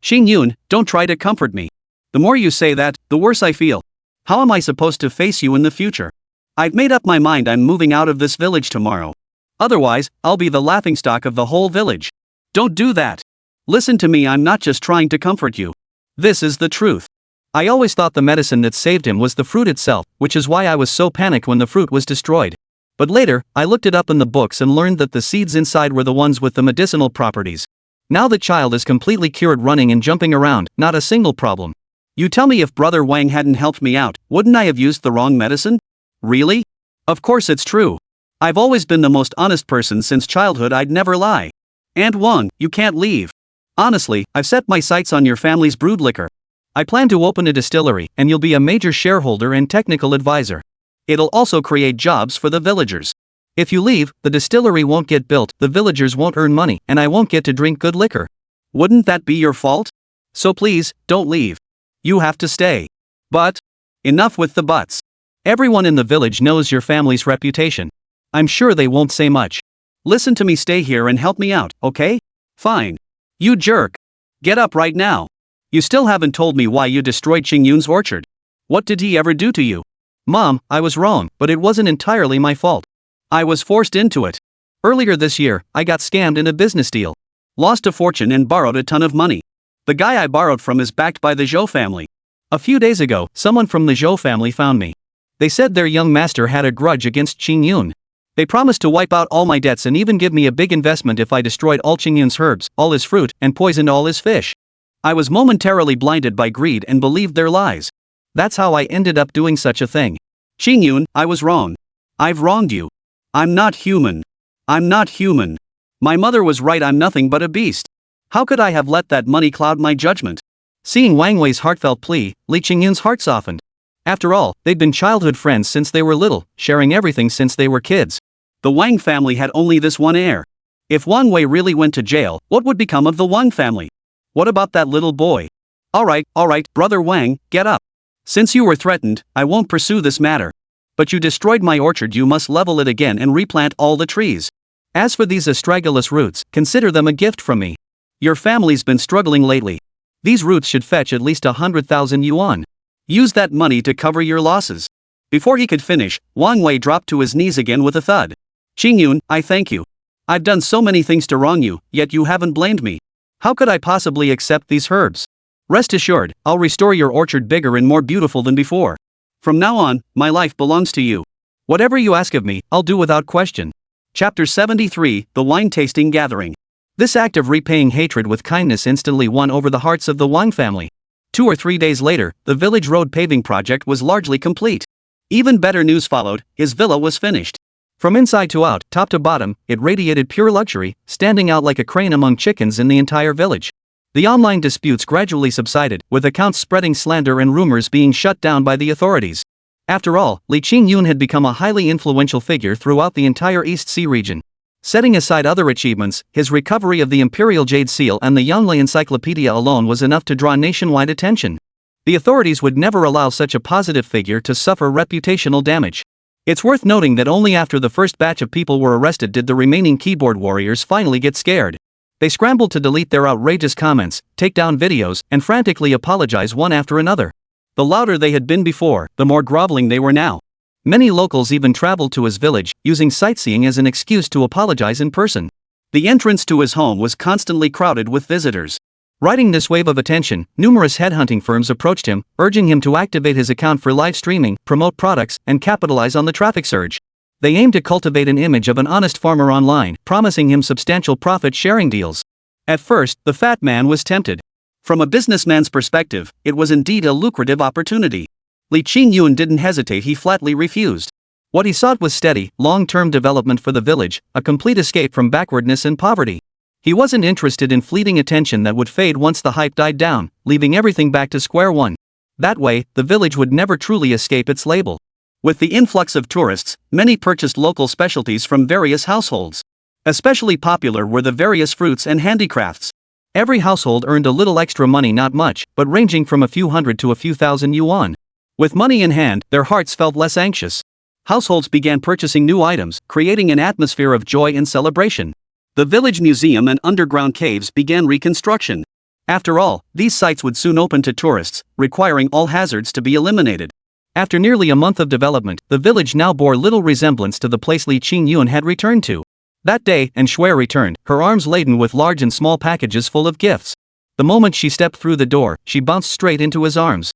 Qingyun, don't try to comfort me. The more you say that, the worse I feel. How am I supposed to face you in the future? I've made up my mind I'm moving out of this village tomorrow. Otherwise, I'll be the laughingstock of the whole village. Don't do that. Listen to me, I'm not just trying to comfort you. This is the truth. I always thought the medicine that saved him was the fruit itself, which is why I was so panicked when the fruit was destroyed. But later, I looked it up in the books and learned that the seeds inside were the ones with the medicinal properties. Now the child is completely cured, running and jumping around, not a single problem. You tell me if Brother Wang hadn't helped me out, wouldn't I have used the wrong medicine? Really? Of course it's true. I've always been the most honest person since childhood, I'd never lie. Aunt Wang, you can't leave. Honestly, I've set my sights on your family's brewed liquor. I plan to open a distillery, and you'll be a major shareholder and technical advisor. It'll also create jobs for the villagers. If you leave, the distillery won't get built, the villagers won't earn money, and I won't get to drink good liquor. Wouldn't that be your fault? So please, don't leave. You have to stay. But enough with the buts. Everyone in the village knows your family's reputation. I'm sure they won't say much. Listen to me, stay here and help me out, okay? Fine. You jerk. Get up right now. You still haven't told me why you destroyed Qingyun's orchard. What did he ever do to you? Mom, I was wrong, but it wasn't entirely my fault. I was forced into it. Earlier this year, I got scammed in a business deal. Lost a fortune and borrowed a ton of money. The guy I borrowed from is backed by the Zhou family. A few days ago, someone from the Zhou family found me. They said their young master had a grudge against Qingyun. They promised to wipe out all my debts and even give me a big investment if I destroyed all Qingyun's herbs, all his fruit, and poisoned all his fish. I was momentarily blinded by greed and believed their lies. That's how I ended up doing such a thing. Qingyun, I was wrong. I've wronged you. I'm not human. I'm not human. My mother was right, I'm nothing but a beast. How could I have let that money cloud my judgment? Seeing Wang Wei's heartfelt plea, Li Qingyun's heart softened. After all, they'd been childhood friends since they were little, sharing everything since they were kids. The Wang family had only this one heir. If Wang Wei really went to jail, what would become of the Wang family? What about that little boy? Alright, Brother Wang, get up. Since you were threatened, I won't pursue this matter. But you destroyed my orchard, you must level it again and replant all the trees. As for these astragalus roots, consider them a gift from me. Your family's been struggling lately. These roots should fetch at least 100,000 yuan. Use that money to cover your losses. Before he could finish, Wang Wei dropped to his knees again with a thud. Qingyun, I thank you. I've done so many things to wrong you, yet you haven't blamed me. How could I possibly accept these herbs? Rest assured, I'll restore your orchard bigger and more beautiful than before. From now on, my life belongs to you. Whatever you ask of me, I'll do without question. Chapter 73, The Wine Tasting Gathering. This act of repaying hatred with kindness instantly won over the hearts of the Wang family. 2 or 3 days later, the village road paving project was largely complete. Even better news followed, his villa was finished. From inside to out, top to bottom, it radiated pure luxury, standing out like a crane among chickens in the entire village. The online disputes gradually subsided, with accounts spreading slander and rumors being shut down by the authorities. After all, Li Qingyun had become a highly influential figure throughout the entire East Sea region. Setting aside other achievements, his recovery of the Imperial Jade Seal and the Yongle Encyclopedia alone was enough to draw nationwide attention. The authorities would never allow such a positive figure to suffer reputational damage. It's worth noting that only after the first batch of people were arrested did the remaining keyboard warriors finally get scared. They scrambled to delete their outrageous comments, take down videos, and frantically apologize one after another. The louder they had been before, the more groveling they were now. Many locals even traveled to his village, using sightseeing as an excuse to apologize in person. The entrance to his home was constantly crowded with visitors. Riding this wave of attention, numerous headhunting firms approached him, urging him to activate his account for live streaming, promote products, and capitalize on the traffic surge. They aimed to cultivate an image of an honest farmer online, promising him substantial profit-sharing deals. At first, the fat man was tempted. From a businessman's perspective, it was indeed a lucrative opportunity. Li Qingyun didn't hesitate, he flatly refused. What he sought was steady, long-term development for the village, a complete escape from backwardness and poverty. He wasn't interested in fleeting attention that would fade once the hype died down, leaving everything back to square one. That way, the village would never truly escape its label. With the influx of tourists, many purchased local specialties from various households. Especially popular were the various fruits and handicrafts. Every household earned a little extra money, not much, but ranging from a few hundred to a few thousand yuan. With money in hand, their hearts felt less anxious. Households began purchasing new items, creating an atmosphere of joy and celebration. The village museum and underground caves began reconstruction. After all, these sites would soon open to tourists, requiring all hazards to be eliminated. After nearly a month of development, the village now bore little resemblance to the place Li Qingyun had returned to. That day, Shui returned, her arms laden with large and small packages full of gifts. The moment she stepped through the door, she bounced straight into his arms.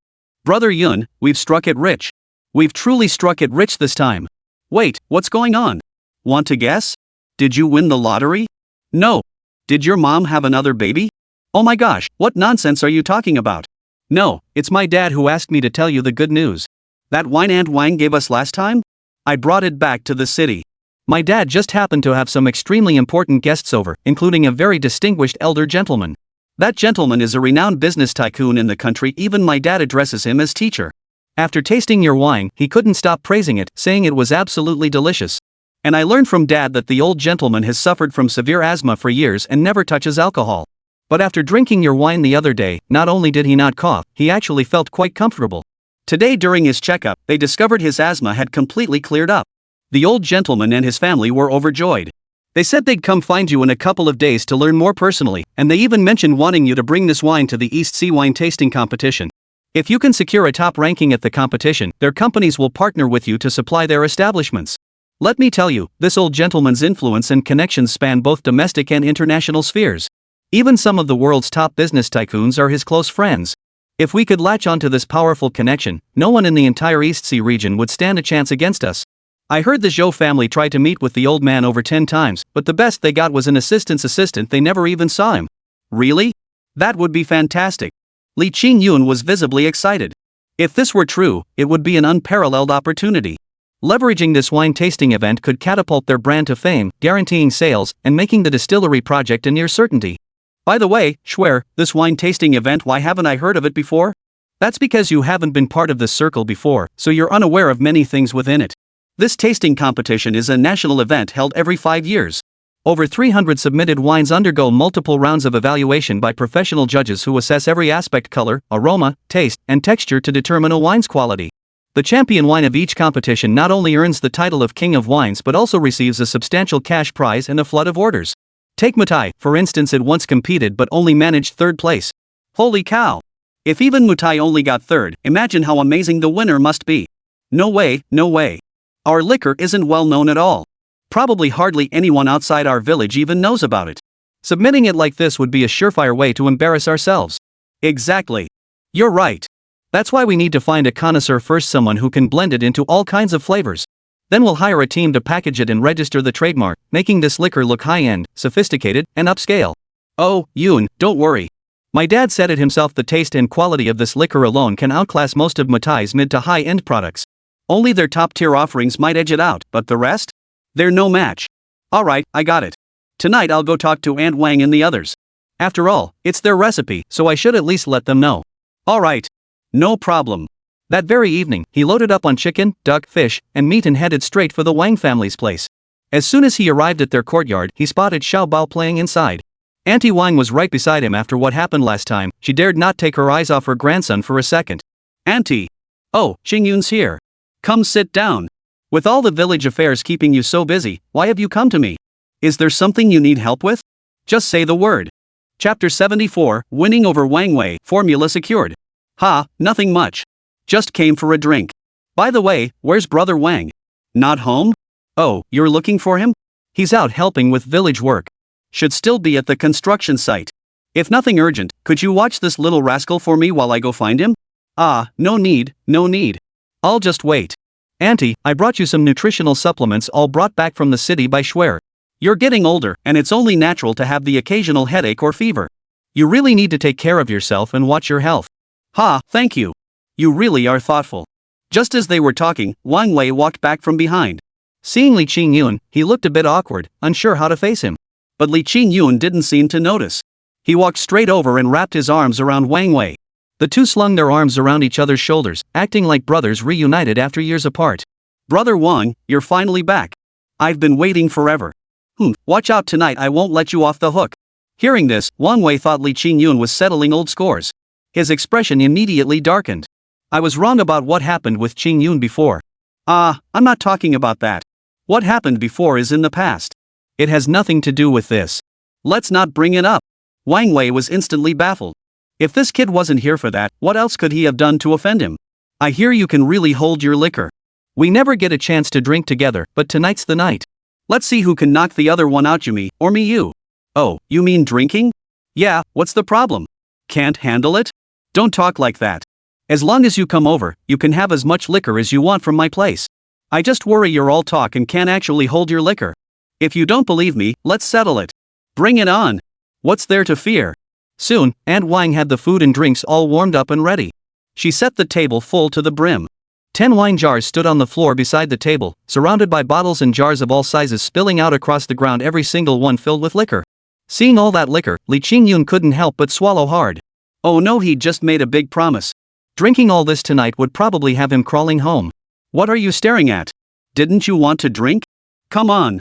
"Brother Yun, we've struck it rich. We've truly struck it rich this time. Wait, what's going on? Want to guess? Did you win the lottery? No. Did your mom have another baby? Oh my gosh, what nonsense are you talking about? No, it's my dad who asked me to tell you the good news. That wine Aunt Wang gave us last time? I brought it back to the city. My dad just happened to have some extremely important guests over, including a very distinguished elder gentleman. That gentleman is a renowned business tycoon in the country, even my dad addresses him as teacher. After tasting your wine, he couldn't stop praising it, saying it was absolutely delicious. And I learned from Dad that the old gentleman has suffered from severe asthma for years and never touches alcohol. But after drinking your wine the other day, not only did he not cough, he actually felt quite comfortable. Today during his checkup, they discovered his asthma had completely cleared up. The old gentleman and his family were overjoyed. They said they'd come find you in a couple of days to learn more personally, and they even mentioned wanting you to bring this wine to the East Sea Wine Tasting Competition. If you can secure a top ranking at the competition, their companies will partner with you to supply their establishments. Let me tell you, this old gentleman's influence and connections span both domestic and international spheres. Even some of the world's top business tycoons are his close friends. If we could latch onto this powerful connection, no one in the entire East Sea region would stand a chance against us. I heard the Zhou family tried to meet with the old man over 10 times, but the best they got was an assistant's assistant. They never even saw him. Really? That would be fantastic. Li Qingyun was visibly excited. If this were true, it would be an unparalleled opportunity. Leveraging this wine tasting event could catapult their brand to fame, guaranteeing sales, and making the distillery project a near certainty. By the way, Shui, this wine tasting event, why haven't I heard of it before? That's because you haven't been part of this circle before, so you're unaware of many things within it. This tasting competition is a national event held every 5 years. Over 300 submitted wines undergo multiple rounds of evaluation by professional judges who assess every aspect: color, aroma, taste, and texture to determine a wine's quality. The champion wine of each competition not only earns the title of King of Wines but also receives a substantial cash prize and a flood of orders. Take Mutai, for instance. It once competed but only managed 3rd place. Holy cow! If even Mutai only got 3rd, imagine how amazing the winner must be. No way, no way. Our liquor isn't well known at all. Probably hardly anyone outside our village even knows about it. Submitting it like this would be a surefire way to embarrass ourselves. Exactly. You're right. That's why we need to find a connoisseur first, someone who can blend it into all kinds of flavors. Then we'll hire a team to package it and register the trademark, making this liquor look high-end, sophisticated, and upscale. Oh, Yun, don't worry. My dad said it himself, the taste and quality of this liquor alone can outclass most of Mutai's mid to high-end products. Only their top-tier offerings might edge it out, but the rest? They're no match. Alright, I got it. Tonight I'll go talk to Aunt Wang and the others. After all, it's their recipe, so I should at least let them know. Alright. No problem. That very evening, he loaded up on chicken, duck, fish, and meat and headed straight for the Wang family's place. As soon as he arrived at their courtyard, he spotted Xiao Bao playing inside. Auntie Wang was right beside him. After what happened last time, she dared not take her eyes off her grandson for a second. Auntie! Oh, Qingyun's here. Come sit down. With all the village affairs keeping you so busy, why have you come to me? Is there something you need help with? Just say the word. Chapter 74, Winning over Wang Wei, Formula Secured. Ha, nothing much. Just came for a drink. By the way, where's Brother Wang? Not home? Oh, you're looking for him? He's out helping with village work. Should still be at the construction site. If nothing urgent, could you watch this little rascal for me while I go find him? Ah, no need, no need. I'll just wait. Auntie, I brought you some nutritional supplements all brought back from the city by Shui. You're getting older, and it's only natural to have the occasional headache or fever. You really need to take care of yourself and watch your health. Ha, thank you. You really are thoughtful. Just as they were talking, Wang Wei walked back from behind. Seeing Li Qingyun, he looked a bit awkward, unsure how to face him. But Li Qingyun didn't seem to notice. He walked straight over and wrapped his arms around Wang Wei. The two slung their arms around each other's shoulders, acting like brothers reunited after years apart. Brother Wang, you're finally back. I've been waiting forever. Watch out tonight, I won't let you off the hook. Hearing this, Wang Wei thought Li Qingyun was settling old scores. His expression immediately darkened. I was wrong about what happened with Qingyun before. I'm not talking about that. What happened before is in the past. It has nothing to do with this. Let's not bring it up. Wang Wei was instantly baffled. If this kid wasn't here for that, what else could he have done to offend him? I hear you can really hold your liquor. We never get a chance to drink together, but tonight's the night. Let's see who can knock the other one out, you me, or me you. Oh, you mean drinking? Yeah, what's the problem? Can't handle it? Don't talk like that. As long as you come over, you can have as much liquor as you want from my place. I just worry you're all talk and can't actually hold your liquor. If you don't believe me, let's settle it. Bring it on. What's there to fear? Soon, Aunt Wang had the food and drinks all warmed up and ready. She set the table full to the brim. 10 wine jars stood on the floor beside the table, surrounded by bottles and jars of all sizes spilling out across the ground, every single one filled with liquor. Seeing all that liquor, Li Qingyun couldn't help but swallow hard. Oh no, he'd just made a big promise. Drinking all this tonight would probably have him crawling home. What are you staring at? Didn't you want to drink? Come on.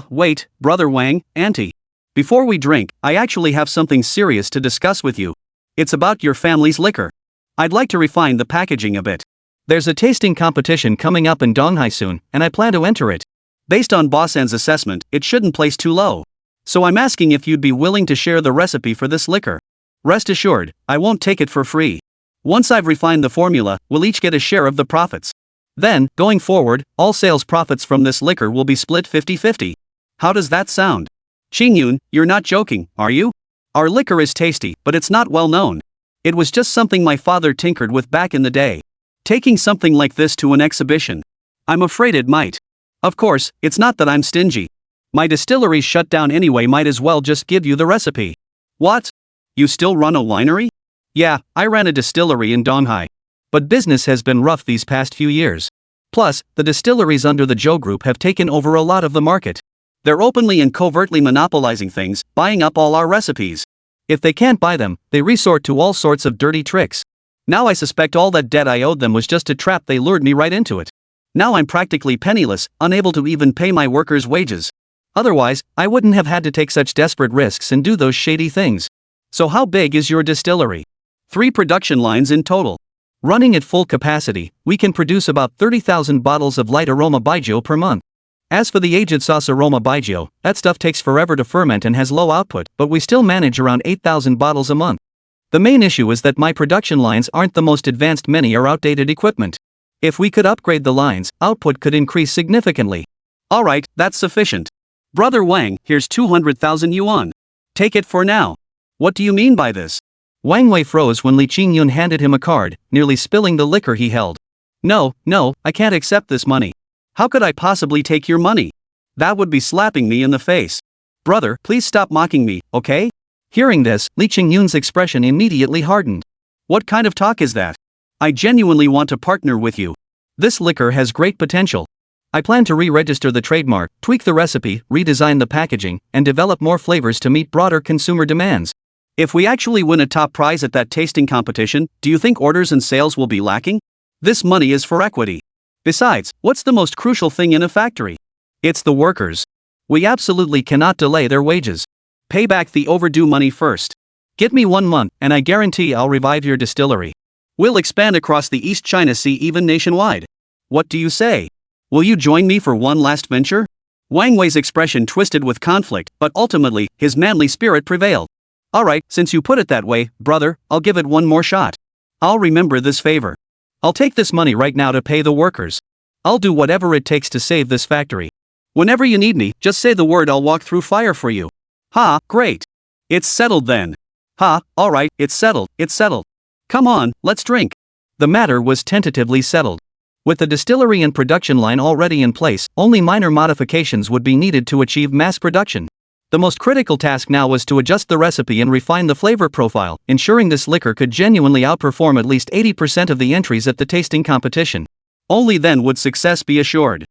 Wait, Brother Wang, Auntie. Before we drink, I actually have something serious to discuss with you. It's about your family's liquor. I'd like to refine the packaging a bit. There's a tasting competition coming up in Donghai soon, and I plan to enter it. Based on Boss An's assessment, it shouldn't place too low. So I'm asking if you'd be willing to share the recipe for this liquor. Rest assured, I won't take it for free. Once I've refined the formula, we'll each get a share of the profits. Then, going forward, all sales profits from this liquor will be split 50-50. How does that sound? Qingyun, you're not joking, are you? Our liquor is tasty, but it's not well known. It was just something my father tinkered with back in the day. Taking something like this to an exhibition, I'm afraid it might. Of course, it's not that I'm stingy. My distillery's shut down anyway, might as well just give you the recipe. What? You still run a winery? Yeah, I ran a distillery in Donghai. But business has been rough these past few years. Plus, the distilleries under the Zhou Group have taken over a lot of the market. They're openly and covertly monopolizing things, buying up all our recipes. If they can't buy them, they resort to all sorts of dirty tricks. Now I suspect all that debt I owed them was just a trap. They lured me right into it. Now I'm practically penniless, unable to even pay my workers' wages. Otherwise, I wouldn't have had to take such desperate risks and do those shady things. So how big is your distillery? 3 production lines in total. Running at full capacity, we can produce about 30,000 bottles of light aroma baijiu per month. As for the aged sauce aroma baijiu, that stuff takes forever to ferment and has low output, but we still manage around 8,000 bottles a month. The main issue is that my production lines aren't the most advanced, many are outdated equipment. If we could upgrade the lines, output could increase significantly. Alright, that's sufficient. Brother Wang, here's 200,000 yuan. Take it for now. What do you mean by this? Wang Wei froze when Li Qingyun handed him a card, nearly spilling the liquor he held. No, I can't accept this money. How could I possibly take your money? That would be slapping me in the face. Brother, please stop mocking me, okay? Hearing this, Li Qingyun's expression immediately hardened. What kind of talk is that? I genuinely want to partner with you. This liquor has great potential. I plan to re-register the trademark, tweak the recipe, redesign the packaging, and develop more flavors to meet broader consumer demands. If we actually win a top prize at that tasting competition, do you think orders and sales will be lacking? This money is for equity. Besides, what's the most crucial thing in a factory? It's the workers. We absolutely cannot delay their wages. Pay back the overdue money first. Get me 1 month, and I guarantee I'll revive your distillery. We'll expand across the East China Sea, even nationwide. What do you say? Will you join me for one last venture? Wang Wei's expression twisted with conflict, but ultimately, his manly spirit prevailed. Alright, since you put it that way, brother, I'll give it one more shot. I'll remember this favor. I'll take this money right now to pay the workers. I'll do whatever it takes to save this factory. Whenever you need me, just say the word, I'll walk through fire for you. Ha, great. It's settled then. Ha, alright, it's settled. Come on, let's drink. The matter was tentatively settled. With the distillery and production line already in place, only minor modifications would be needed to achieve mass production. The most critical task now was to adjust the recipe and refine the flavor profile, ensuring this liquor could genuinely outperform at least 80% of the entries at the tasting competition. Only then would success be assured.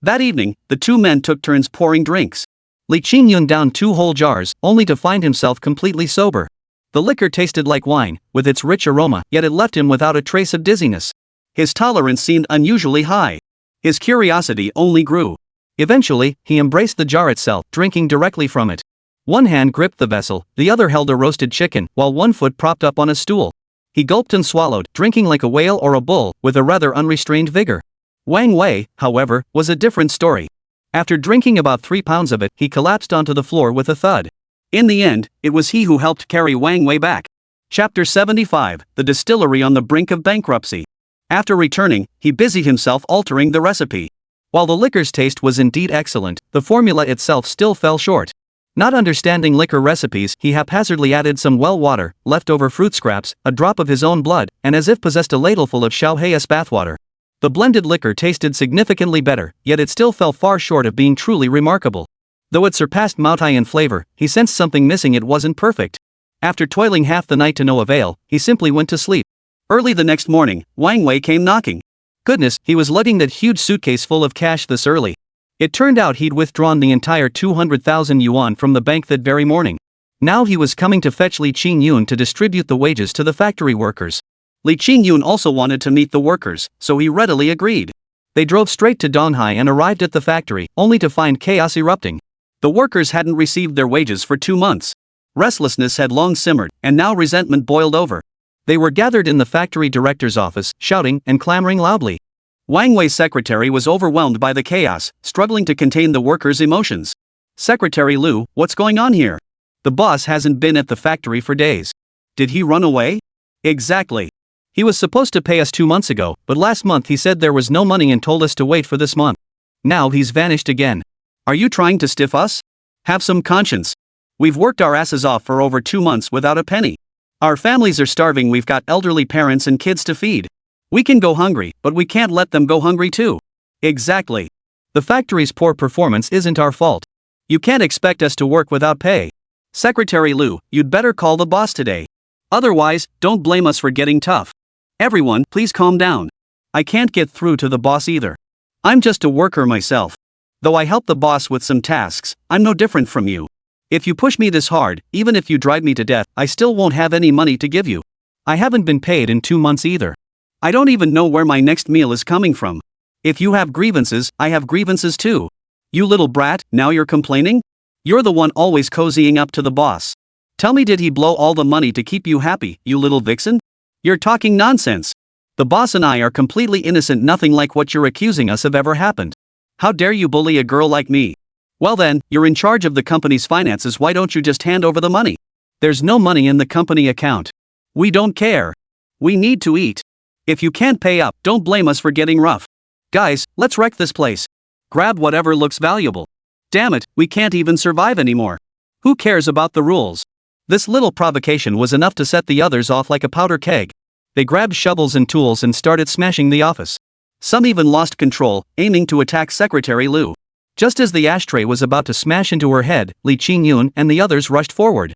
That evening, the 2 men took turns pouring drinks. Li Qingyun downed 2 whole jars, only to find himself completely sober. The liquor tasted like wine, with its rich aroma, yet it left him without a trace of dizziness. His tolerance seemed unusually high. His curiosity only grew. Eventually, he embraced the jar itself, drinking directly from it. One hand gripped the vessel, the other held a roasted chicken, while one foot propped up on a stool. He gulped and swallowed, drinking like a whale or a bull, with a rather unrestrained vigor. Wang Wei, however, was a different story. After drinking about 3 pounds of it, he collapsed onto the floor with a thud. In the end, it was he who helped carry Wang Wei back. Chapter 75, The Distillery on the Brink of Bankruptcy. After returning, he busied himself altering the recipe. While the liquor's taste was indeed excellent, the formula itself still fell short. Not understanding liquor recipes, he haphazardly added some well water, leftover fruit scraps, a drop of his own blood, and as if possessed a ladleful of Xiaohei's bathwater. The blended liquor tasted significantly better, yet it still fell far short of being truly remarkable. Though it surpassed Maotai in flavor, he sensed something missing. It wasn't perfect. After toiling half the night to no avail, he simply went to sleep. Early the next morning, Wang Wei came knocking. Goodness, he was lugging that huge suitcase full of cash this early. It turned out he'd withdrawn the entire 200,000 yuan from the bank that very morning. Now he was coming to fetch Li Qingyun to distribute the wages to the factory workers. Li Qingyun also wanted to meet the workers, so he readily agreed. They drove straight to Donghai and arrived at the factory, only to find chaos erupting. The workers hadn't received their wages for 2 months. Restlessness had long simmered, and now resentment boiled over. They were gathered in the factory director's office, shouting and clamoring loudly. Wang Wei's secretary was overwhelmed by the chaos, struggling to contain the workers' emotions. "Secretary Liu, what's going on here? The boss hasn't been at the factory for days. Did he run away?" "Exactly. He was supposed to pay us 2 months ago, but last month he said there was no money and told us to wait for this month. Now he's vanished again. Are you trying to stiff us? Have some conscience. We've worked our asses off for over 2 months without a penny. Our families are starving. We've got elderly parents and kids to feed. We can go hungry, but we can't let them go hungry too." "Exactly. The factory's poor performance isn't our fault. You can't expect us to work without pay. Secretary Liu, you'd better call the boss today. Otherwise, don't blame us for getting tough. Everyone, please calm down. I can't get through to the boss either. I'm just a worker myself. Though I help the boss with some tasks, I'm no different from you. If you push me this hard, even if you drive me to death, I still won't have any money to give you. I haven't been paid in 2 months either. I don't even know where my next meal is coming from. If you have grievances, I have grievances too. You little brat, now you're complaining? You're the one always cozying up to the boss. Tell me, did he blow all the money to keep you happy, you little vixen? You're talking nonsense. The boss and I are completely innocent. Nothing like what you're accusing us of ever happened. How dare you bully a girl like me? Well then, you're in charge of the company's finances. Why don't you just hand over the money? There's no money in the company account. We don't care. We need to eat. If you can't pay up, don't blame us for getting rough. Guys, let's wreck this place. Grab whatever looks valuable. Damn it, we can't even survive anymore. Who cares about the rules?" This little provocation was enough to set the others off like a powder keg. They grabbed shovels and tools and started smashing the office. Some even lost control, aiming to attack Secretary Liu. Just as the ashtray was about to smash into her head, Li Qingyun and the others rushed forward.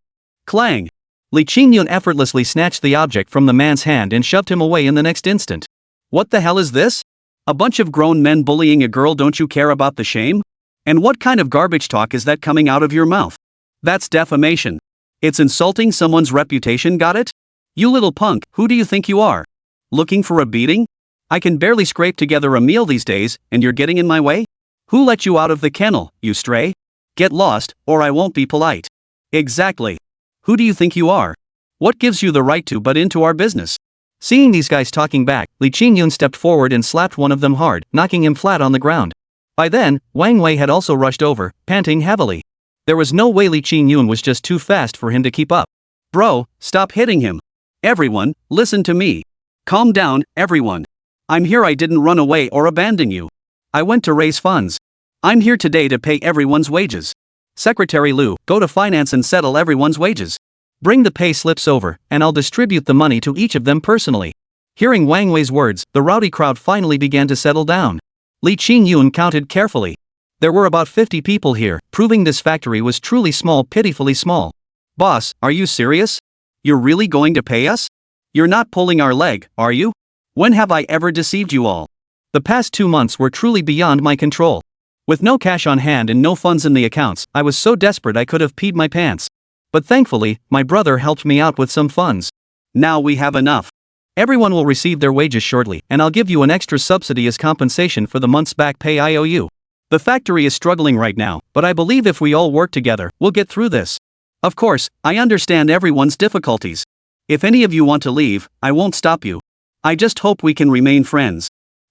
Clang! Li Qingyun effortlessly snatched the object from the man's hand and shoved him away in the next instant. "What the hell is this? A bunch of grown men bullying a girl. Don't you care about the shame? And what kind of garbage talk is that coming out of your mouth? That's defamation. It's insulting someone's reputation, got it? You little punk, who do you think you are? Looking for a beating? I can barely scrape together a meal these days, and you're getting in my way? Who let you out of the kennel, you stray? Get lost, or I won't be polite." "Exactly. Who do you think you are? What gives you the right to butt into our business?" Seeing these guys talking back, Li Qingyun stepped forward and slapped one of them hard, knocking him flat on the ground. By then, Wang Wei had also rushed over, panting heavily. There was no way Li Qingyun was just too fast for him to keep up. "Bro, stop hitting him. Everyone, listen to me. Calm down, everyone. I'm here. I didn't run away or abandon you. I went to raise funds. I'm here today to pay everyone's wages. Secretary Liu, go to finance and settle everyone's wages. Bring the pay slips over, and I'll distribute the money to each of them personally." Hearing Wang Wei's words, the rowdy crowd finally began to settle down. Li Qingyun counted carefully. There were about 50 people here, proving this factory was truly small, pitifully small. "Boss, are you serious? You're really going to pay us? You're not pulling our leg, are you? When have I ever deceived you all? The past 2 months were truly beyond my control. With no cash on hand and no funds in the accounts, I was so desperate I could have peed my pants. But thankfully, my brother helped me out with some funds. Now we have enough. Everyone will receive their wages shortly, and I'll give you an extra subsidy as compensation for the month's back pay I owe you. The factory is struggling right now, but I believe if we all work together, we'll get through this. Of course, I understand everyone's difficulties. If any of you want to leave, I won't stop you. I just hope we can remain friends.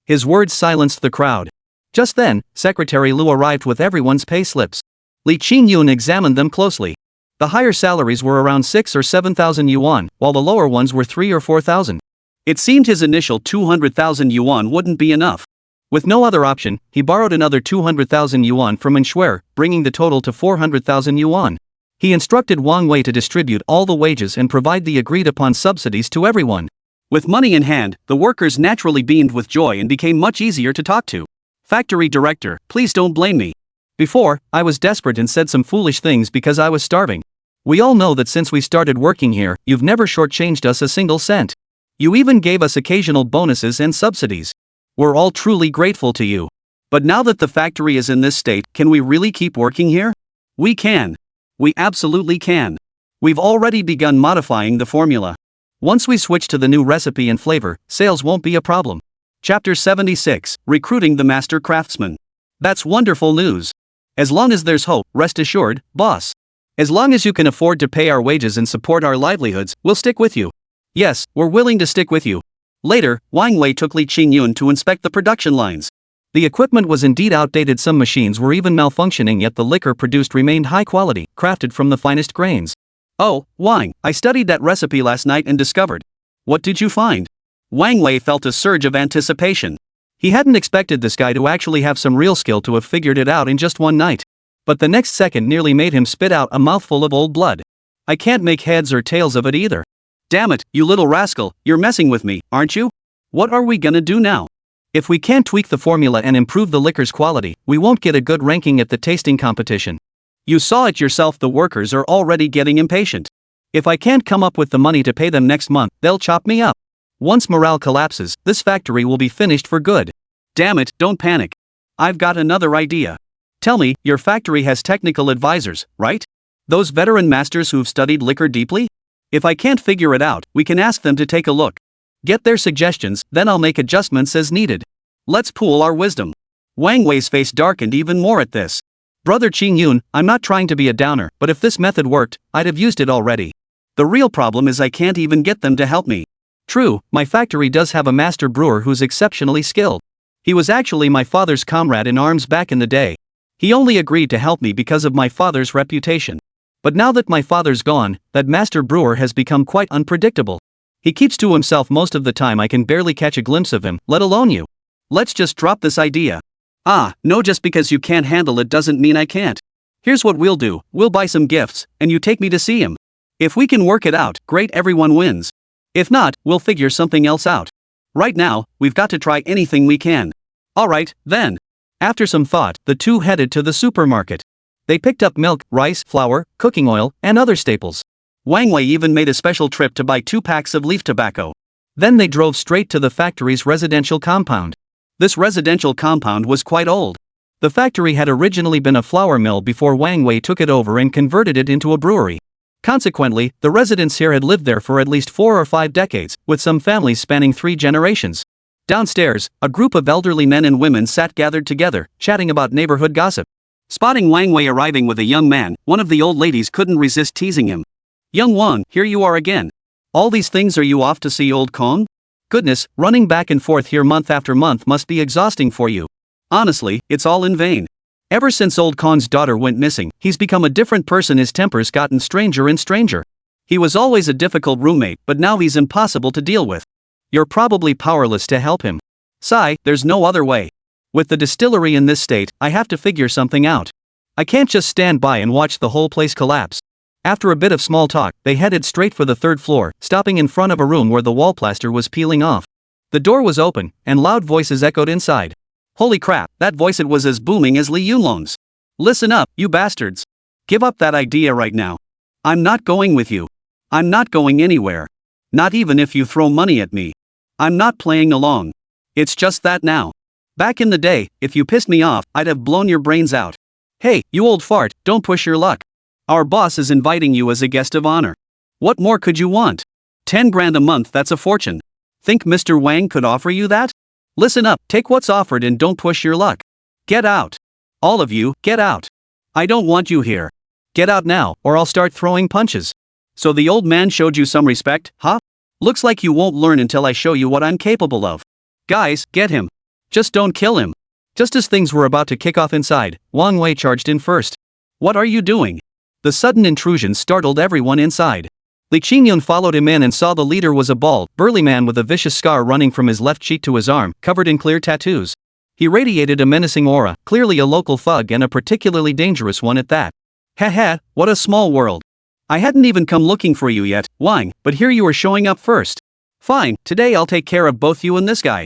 His words silenced the crowd. Just then, Secretary Lu arrived with everyone's pay slips. Li Qingyun examined them closely. The higher salaries were around 6 or 7,000 yuan, while the lower ones were 3 or 4,000. It seemed his initial 200,000 yuan wouldn't be enough. With no other option, he borrowed another 200,000 yuan from Manhwa, bringing the total to 400,000 yuan. He instructed Wang Wei to distribute all the wages and provide the agreed-upon subsidies to everyone. With money in hand, the workers naturally beamed with joy and became much easier to talk to. Factory director, please don't blame me. Before, I was desperate and said some foolish things because I was starving. We all know that since we started working here, you've never shortchanged us a single cent. You even gave us occasional bonuses and subsidies. We're all truly grateful to you. But now that the factory is in this state, can we really keep working here? We can. We absolutely can. We've already begun modifying the formula. Once we switch to the new recipe and flavor, sales won't be a problem. Chapter 76, Recruiting the Master Craftsman. That's wonderful news. As long as there's hope, rest assured, boss. As long as you can afford to pay our wages and support our livelihoods, we'll stick with you. Yes, we're willing to stick with you. Later, Wang Wei took Li Qingyun to inspect the production lines. The equipment was indeed outdated, some machines were even malfunctioning, yet the liquor produced remained high quality, crafted from the finest grains. Oh, Wang, I studied that recipe last night and discovered. What did you find? Wang Wei felt a surge of anticipation. He hadn't expected this guy to actually have some real skill to have figured it out in just one night. But the next second nearly made him spit out a mouthful of old blood. I can't make heads or tails of it either. Damn it, you little rascal, you're messing with me, aren't you? What are we gonna do now? If we can't tweak the formula and improve the liquor's quality, we won't get a good ranking at the tasting competition. You saw it yourself, the workers are already getting impatient. If I can't come up with the money to pay them next month, they'll chop me up. Once morale collapses, this factory will be finished for good. Damn it, don't panic. I've got another idea. Tell me, your factory has technical advisors, right? Those veteran masters who've studied liquor deeply? If I can't figure it out, we can ask them to take a look. Get their suggestions, then I'll make adjustments as needed. Let's pool our wisdom. Wang Wei's face darkened even more at this. Brother Qingyun, I'm not trying to be a downer, but if this method worked, I'd have used it already. The real problem is I can't even get them to help me. True, my factory does have a master brewer who's exceptionally skilled. He was actually my father's comrade in arms back in the day. He only agreed to help me because of my father's reputation. But now that my father's gone, that master brewer has become quite unpredictable. He keeps to himself most of the time, I can barely catch a glimpse of him, let alone you. Let's just drop this idea. Ah, no, just because you can't handle it doesn't mean I can't. Here's what we'll do, we'll buy some gifts, and you take me to see him. If we can work it out, great, everyone wins. If not, we'll figure something else out. Right now, we've got to try anything we can. Alright, then. After some thought, the two headed to the supermarket. They picked up milk, rice, flour, cooking oil, and other staples. Wang Wei even made a special trip to buy 2 packs of leaf tobacco. Then they drove straight to the factory's residential compound. This residential compound was quite old. The factory had originally been a flour mill before Wang Wei took it over and converted it into a brewery. Consequently, the residents here had lived there for at least 4 or 5 decades, with some families spanning 3 generations. Downstairs, a group of elderly men and women sat gathered together, chatting about neighborhood gossip. Spotting Wang Wei arriving with a young man, one of the old ladies couldn't resist teasing him. Young Wang, here you are again. All these things, are you off to see old Kong? Goodness, running back and forth here month after month must be exhausting for you. Honestly, it's all in vain. Ever since old Kong's daughter went missing, he's become a different person. His temper's gotten stranger and stranger. He was always a difficult roommate, but now he's impossible to deal with. You're probably powerless to help him. Sigh, there's no other way. With the distillery in this state, I have to figure something out. I can't just stand by and watch the whole place collapse. After a bit of small talk, they headed straight for the 3rd floor, stopping in front of a room where the wall plaster was peeling off. The door was open, and loud voices echoed inside. Holy crap, that voice, it was as booming as Li Yunlong's. Listen up, you bastards. Give up that idea right now. I'm not going with you. I'm not going anywhere. Not even if you throw money at me. I'm not playing along. It's just that now. Back in the day, if you pissed me off, I'd have blown your brains out. Hey, you old fart, don't push your luck. Our boss is inviting you as a guest of honor. What more could you want? 10 grand a month, that's a fortune. Think Mr. Wang could offer you that? Listen up, take what's offered and don't push your luck. Get out. All of you, get out. I don't want you here. Get out now, or I'll start throwing punches. So the old man showed you some respect, huh? Looks like you won't learn until I show you what I'm capable of. Guys, get him. Just don't kill him. Just as things were about to kick off inside, Wang Wei charged in first. What are you doing? The sudden intrusion startled everyone inside. Li Qingyun followed him in and saw the leader was a bald, burly man with a vicious scar running from his left cheek to his arm, covered in clear tattoos. He radiated a menacing aura, clearly a local thug and a particularly dangerous one at that. Haha, what a small world. I hadn't even come looking for you yet, Wang, but here you are showing up first. Fine, today I'll take care of both you and this guy.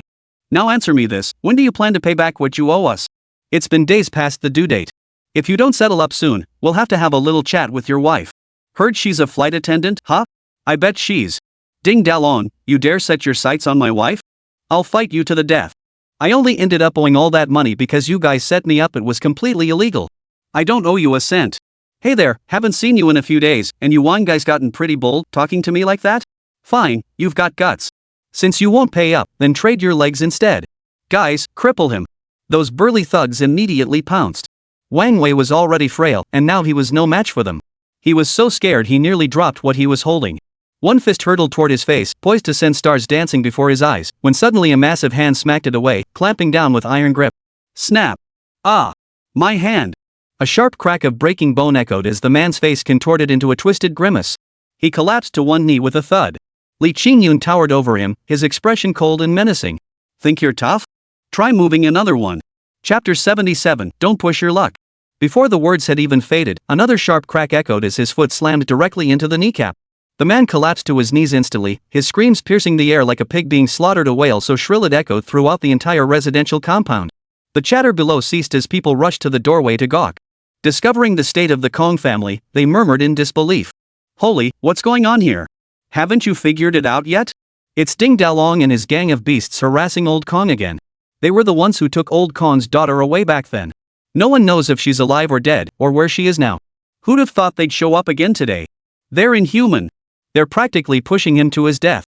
Now answer me this, when do you plan to pay back what you owe us? It's been days past the due date. If you don't settle up soon, we'll have to have a little chat with your wife. Heard she's a flight attendant, huh? I bet she's. Ding Dalong, you dare set your sights on my wife? I'll fight you to the death. I only ended up owing all that money because you guys set me up. It was completely illegal. I don't owe you a cent. Hey there, haven't seen you in a few days, and you Wang guys gotten pretty bold talking to me like that? Fine, you've got guts. Since you won't pay up, then trade your legs instead. Guys, cripple him. Those burly thugs immediately pounced. Wang Wei was already frail, and now he was no match for them. He was so scared he nearly dropped what he was holding. One fist hurtled toward his face, poised to send stars dancing before his eyes, when suddenly a massive hand smacked it away, clamping down with iron grip. Snap! Ah! My hand! A sharp crack of breaking bone echoed as the man's face contorted into a twisted grimace. He collapsed to one knee with a thud. Li Qingyun towered over him, his expression cold and menacing. Think you're tough? Try moving another one. Chapter 77, Don't Push Your Luck. Before the words had even faded, another sharp crack echoed as his foot slammed directly into the kneecap. The man collapsed to his knees instantly, his screams piercing the air like a pig being slaughtered, a wail so shrill it echoed throughout the entire residential compound. The chatter below ceased as people rushed to the doorway to gawk. Discovering the state of the Kong family, they murmured in disbelief. Holy, what's going on here? Haven't you figured it out yet? It's Ding Dalong and his gang of beasts harassing old Kong again. They were the ones who took old Kong's daughter away back then. No one knows if she's alive or dead, or where she is now. Who'd have thought they'd show up again today? They're inhuman. They're practically pushing him to his death.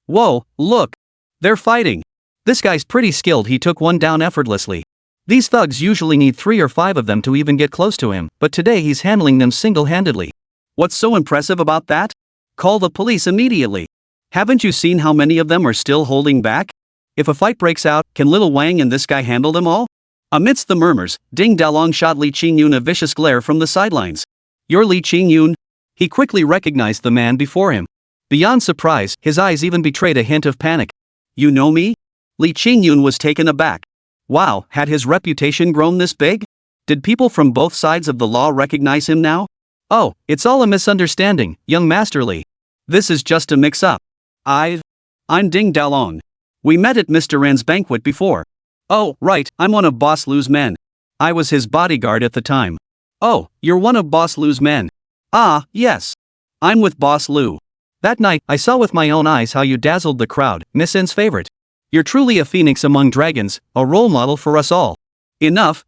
Whoa, look! They're fighting. This guy's pretty skilled, he took one down effortlessly. These thugs usually need 3 or 5 of them to even get close to him, but today he's handling them single-handedly. What's so impressive about that? Call the police immediately. Haven't you seen how many of them are still holding back? If a fight breaks out, can little Wang and this guy handle them all? Amidst the murmurs, Ding Dalong shot Li Qingyun a vicious glare from the sidelines. You're Li Qingyun? He quickly recognized the man before him. Beyond surprise, his eyes even betrayed a hint of panic. You know me? Li Qingyun was taken aback. Wow, had his reputation grown this big? Did people from both sides of the law recognize him now? Oh, it's all a misunderstanding, young Master Li. This is just a mix-up. I'm Ding Dalong. We met at Mr. Ren's banquet before. Oh, right, I'm one of Boss Lu's men. I was his bodyguard at the time. Oh, you're one of Boss Lu's men. Ah, yes. I'm with Boss Lu. That night, I saw with my own eyes how you dazzled the crowd, Miss N's favorite. You're truly a phoenix among dragons, a role model for us all. Enough.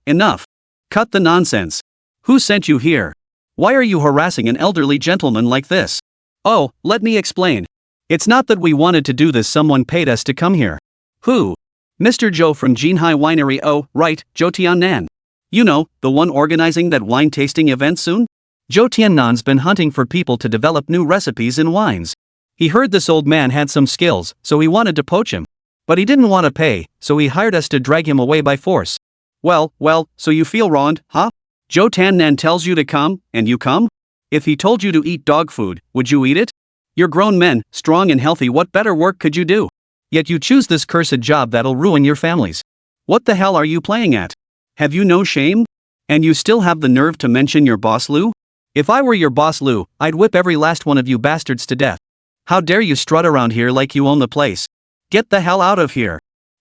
Cut the nonsense. Who sent you here? Why are you harassing an elderly gentleman like this? Oh, let me explain. It's not that we wanted to do this, someone paid us to come here. Who? Mr. Zhou from Jinhai Winery. Oh, right, Zhou Tiannan. You know, the one organizing that wine tasting event soon? Zhou Tiannan's been hunting for people to develop new recipes in wines. He heard this old man had some skills, so he wanted to poach him. But he didn't want to pay, so he hired us to drag him away by force. Well, so you feel wronged, huh? Zhou Tiannan tells you to come, and you come? If he told you to eat dog food, would you eat it? You're grown men, strong and healthy, what better work could you do? Yet you choose this cursed job that'll ruin your families. What the hell are you playing at? Have you no shame? And you still have the nerve to mention your boss Lu? If I were your boss Lu, I'd whip every last one of you bastards to death. How dare you strut around here like you own the place? Get the hell out of here.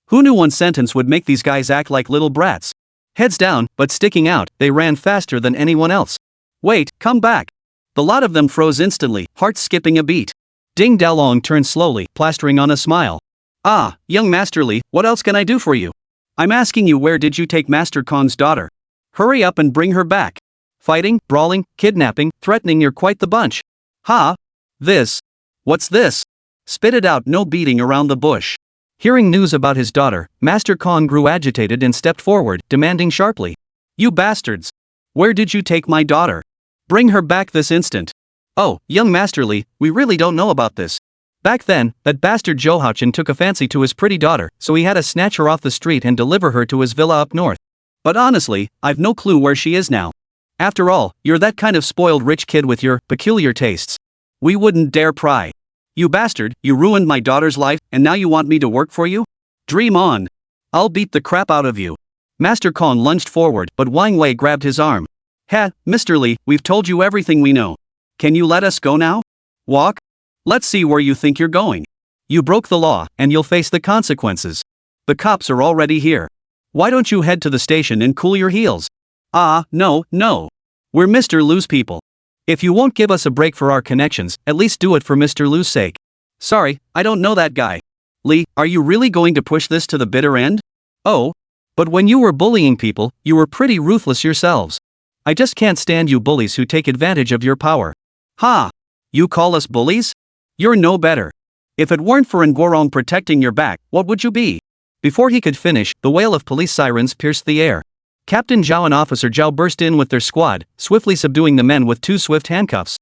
Who knew one sentence would make these guys act like little brats? Heads down, but sticking out, they ran faster than anyone else. Wait, come back. The lot of them froze instantly, hearts skipping a beat. Ding Dalong turned slowly, plastering on a smile. Ah, young Master Li, what else can I do for you? I'm asking you, where did you take Master Kong's daughter? Hurry up and bring her back. Fighting, brawling, kidnapping, threatening, you're quite the bunch. Ha? This. What's this? Spit it out, no beating around the bush. Hearing news about his daughter, Master Kong grew agitated and stepped forward, demanding sharply. You bastards! Where did you take my daughter? Bring her back this instant. Oh, young Master Li, we really don't know about this. Back then, that bastard Johauchen took a fancy to his pretty daughter, so he had to snatch her off the street and deliver her to his villa up north. But honestly, I've no clue where she is now. After all, you're that kind of spoiled rich kid with your peculiar tastes. We wouldn't dare pry. You bastard, you ruined my daughter's life, and now you want me to work for you? Dream on. I'll beat the crap out of you. Master Kong lunged forward, but Wang Wei grabbed his arm. Mr. Li, we've told you everything we know. Can you let us go now? Walk? Let's see where you think you're going. You broke the law, and you'll face the consequences. The cops are already here. Why don't you head to the station and cool your heels? No. We're Mr. Lu's people. If you won't give us a break for our connections, at least do it for Mr. Lu's sake. Sorry, I don't know that guy. Li, are you really going to push this to the bitter end? Oh. But when you were bullying people, you were pretty ruthless yourselves. I just can't stand you bullies who take advantage of your power. Ha! You call us bullies? You're no better. If it weren't for Nguorong protecting your back, what would you be? Before he could finish, the wail of police sirens pierced the air. Captain Zhao and Officer Zhao burst in with their squad, swiftly subduing the men with 2 swift handcuffs.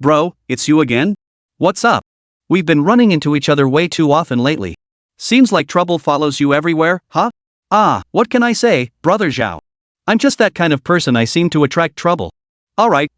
Bro, it's you again? What's up? We've been running into each other way too often lately. Seems like trouble follows you everywhere, huh? What can I say, Brother Zhao? I'm just that kind of person. I seem to attract trouble. Alright,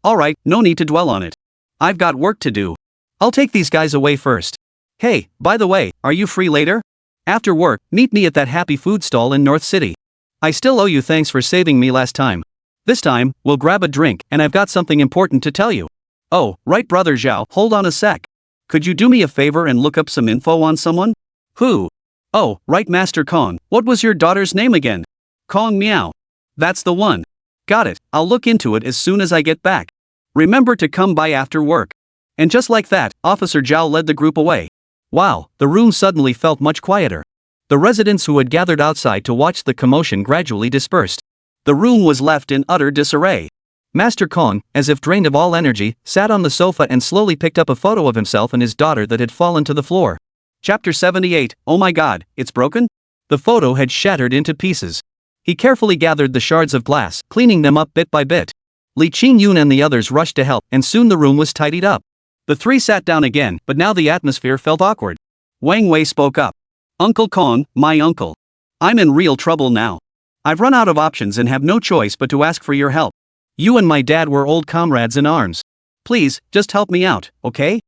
no need to dwell on it. I've got work to do. I'll take these guys away first. Hey, by the way, are you free later? After work, meet me at that happy food stall in North City. I still owe you thanks for saving me last time. This time, we'll grab a drink, and I've got something important to tell you. Oh, right, Brother Zhao, hold on a sec. Could you do me a favor and look up some info on someone? Who? Oh, right, Master Kong, what was your daughter's name again? Kong Miao. That's the one. Got it, I'll look into it as soon as I get back. Remember to come by after work. And just like that, Officer Zhao led the group away. Wow, the room suddenly felt much quieter. The residents who had gathered outside to watch the commotion gradually dispersed. The room was left in utter disarray. Master Kong, as if drained of all energy, sat on the sofa and slowly picked up a photo of himself and his daughter that had fallen to the floor. Chapter 78, Oh my god, it's broken? The photo had shattered into pieces. He carefully gathered the shards of glass, cleaning them up bit by bit. Li Qingyun and the others rushed to help, and soon the room was tidied up. The three sat down again, but now the atmosphere felt awkward. Wang Wei spoke up. Uncle Kong, my uncle. I'm in real trouble now. I've run out of options and have no choice but to ask for your help. You and my dad were old comrades in arms. Please, just help me out, okay?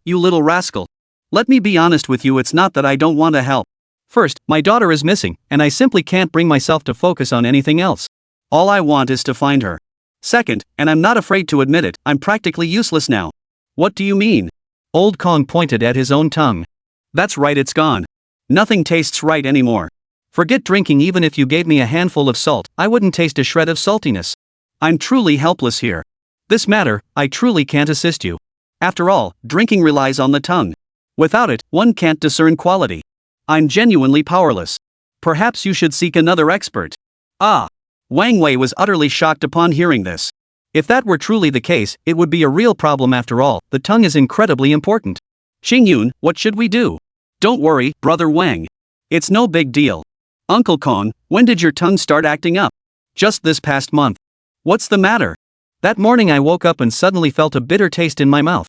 You little rascal. Let me be honest with you, it's not that I don't want to help. First, my daughter is missing, and I simply can't bring myself to focus on anything else. All I want is to find her. Second, and I'm not afraid to admit it, I'm practically useless now. What do you mean? Old Kong pointed at his own tongue. That's right, it's gone. Nothing tastes right anymore. Forget drinking, even if you gave me a handful of salt, I wouldn't taste a shred of saltiness. I'm truly helpless here. This matter, I truly can't assist you. After all, drinking relies on the tongue. Without it, one can't discern quality. I'm genuinely powerless. Perhaps you should seek another expert. Wang Wei was utterly shocked upon hearing this. If that were truly the case, it would be a real problem after all, the tongue is incredibly important. Qingyun, what should we do? Don't worry, Brother Wang. It's no big deal. Uncle Kong, when did your tongue start acting up? Just this past month. What's the matter? That morning I woke up and suddenly felt a bitter taste in my mouth.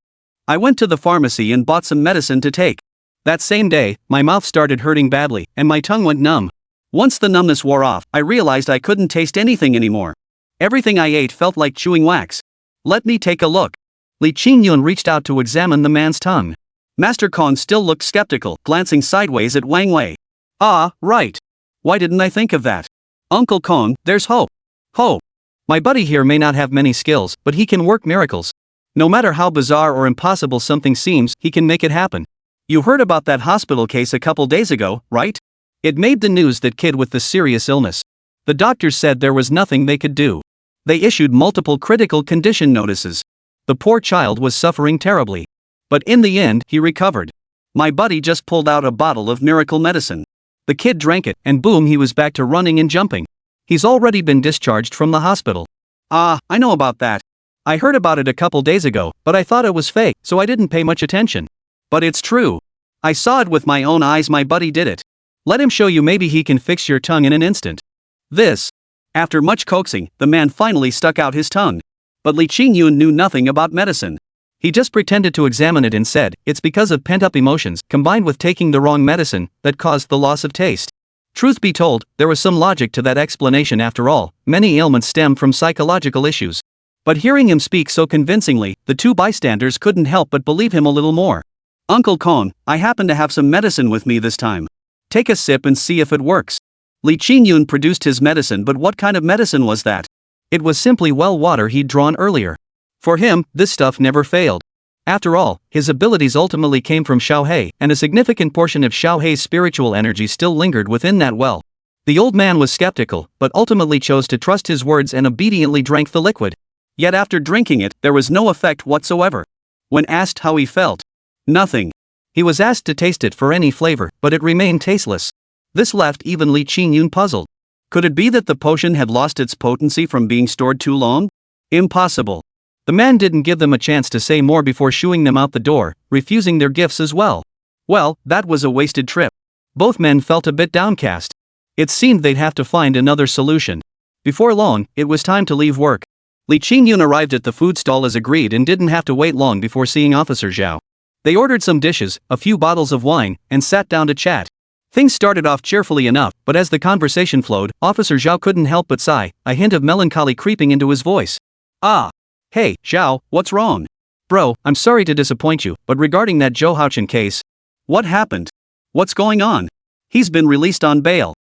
I went to the pharmacy and bought some medicine to take. That same day, my mouth started hurting badly, and my tongue went numb. Once the numbness wore off, I realized I couldn't taste anything anymore. Everything I ate felt like chewing wax. Let me take a look. Li Qingyun reached out to examine the man's tongue. Master Kong still looked skeptical, glancing sideways at Wang Wei. Right. Why didn't I think of that? Uncle Kong, there's hope. Hope. My buddy here may not have many skills, but he can work miracles. No matter how bizarre or impossible something seems, he can make it happen. You heard about that hospital case a couple days ago, right? It made the news, that kid with the serious illness. The doctors said there was nothing they could do. They issued multiple critical condition notices. The poor child was suffering terribly. But in the end, he recovered. My buddy just pulled out a bottle of miracle medicine. The kid drank it, and boom, he was back to running and jumping. He's already been discharged from the hospital. I know about that. I heard about it a couple days ago, but I thought it was fake, so I didn't pay much attention. But it's true. I saw it with my own eyes, my buddy did it. Let him show you, maybe he can fix your tongue in an instant. After much coaxing, the man finally stuck out his tongue. But Li Qingyun knew nothing about medicine. He just pretended to examine it and said, it's because of pent-up emotions, combined with taking the wrong medicine, that caused the loss of taste. Truth be told, there was some logic to that explanation after all, many ailments stem from psychological issues. But hearing him speak so convincingly, the two bystanders couldn't help but believe him a little more. Uncle Kong, I happen to have some medicine with me this time. Take a sip and see if it works. Li Qingyun produced his medicine, but what kind of medicine was that? It was simply well water he'd drawn earlier. For him, this stuff never failed. After all, his abilities ultimately came from Xiaohe, and a significant portion of Xiaohe's spiritual energy still lingered within that well. The old man was skeptical, but ultimately chose to trust his words and obediently drank the liquid. Yet after drinking it, there was no effect whatsoever. When asked how he felt, nothing. He was asked to taste it for any flavor, but it remained tasteless. This left even Li Qingyun puzzled. Could it be that the potion had lost its potency from being stored too long? Impossible. The man didn't give them a chance to say more before shooing them out the door, refusing their gifts as well. Well, that was a wasted trip. Both men felt a bit downcast. It seemed they'd have to find another solution. Before long, it was time to leave work. Li Qingyun arrived at the food stall as agreed and didn't have to wait long before seeing Officer Zhao. They ordered some dishes, a few bottles of wine, and sat down to chat. Things started off cheerfully enough, but as the conversation flowed, Officer Zhao couldn't help but sigh, a hint of melancholy creeping into his voice. Ah. Hey, Zhao, what's wrong? Bro, I'm sorry to disappoint you, but regarding that Zhou Haochen case. What happened? What's going on? He's been released on bail.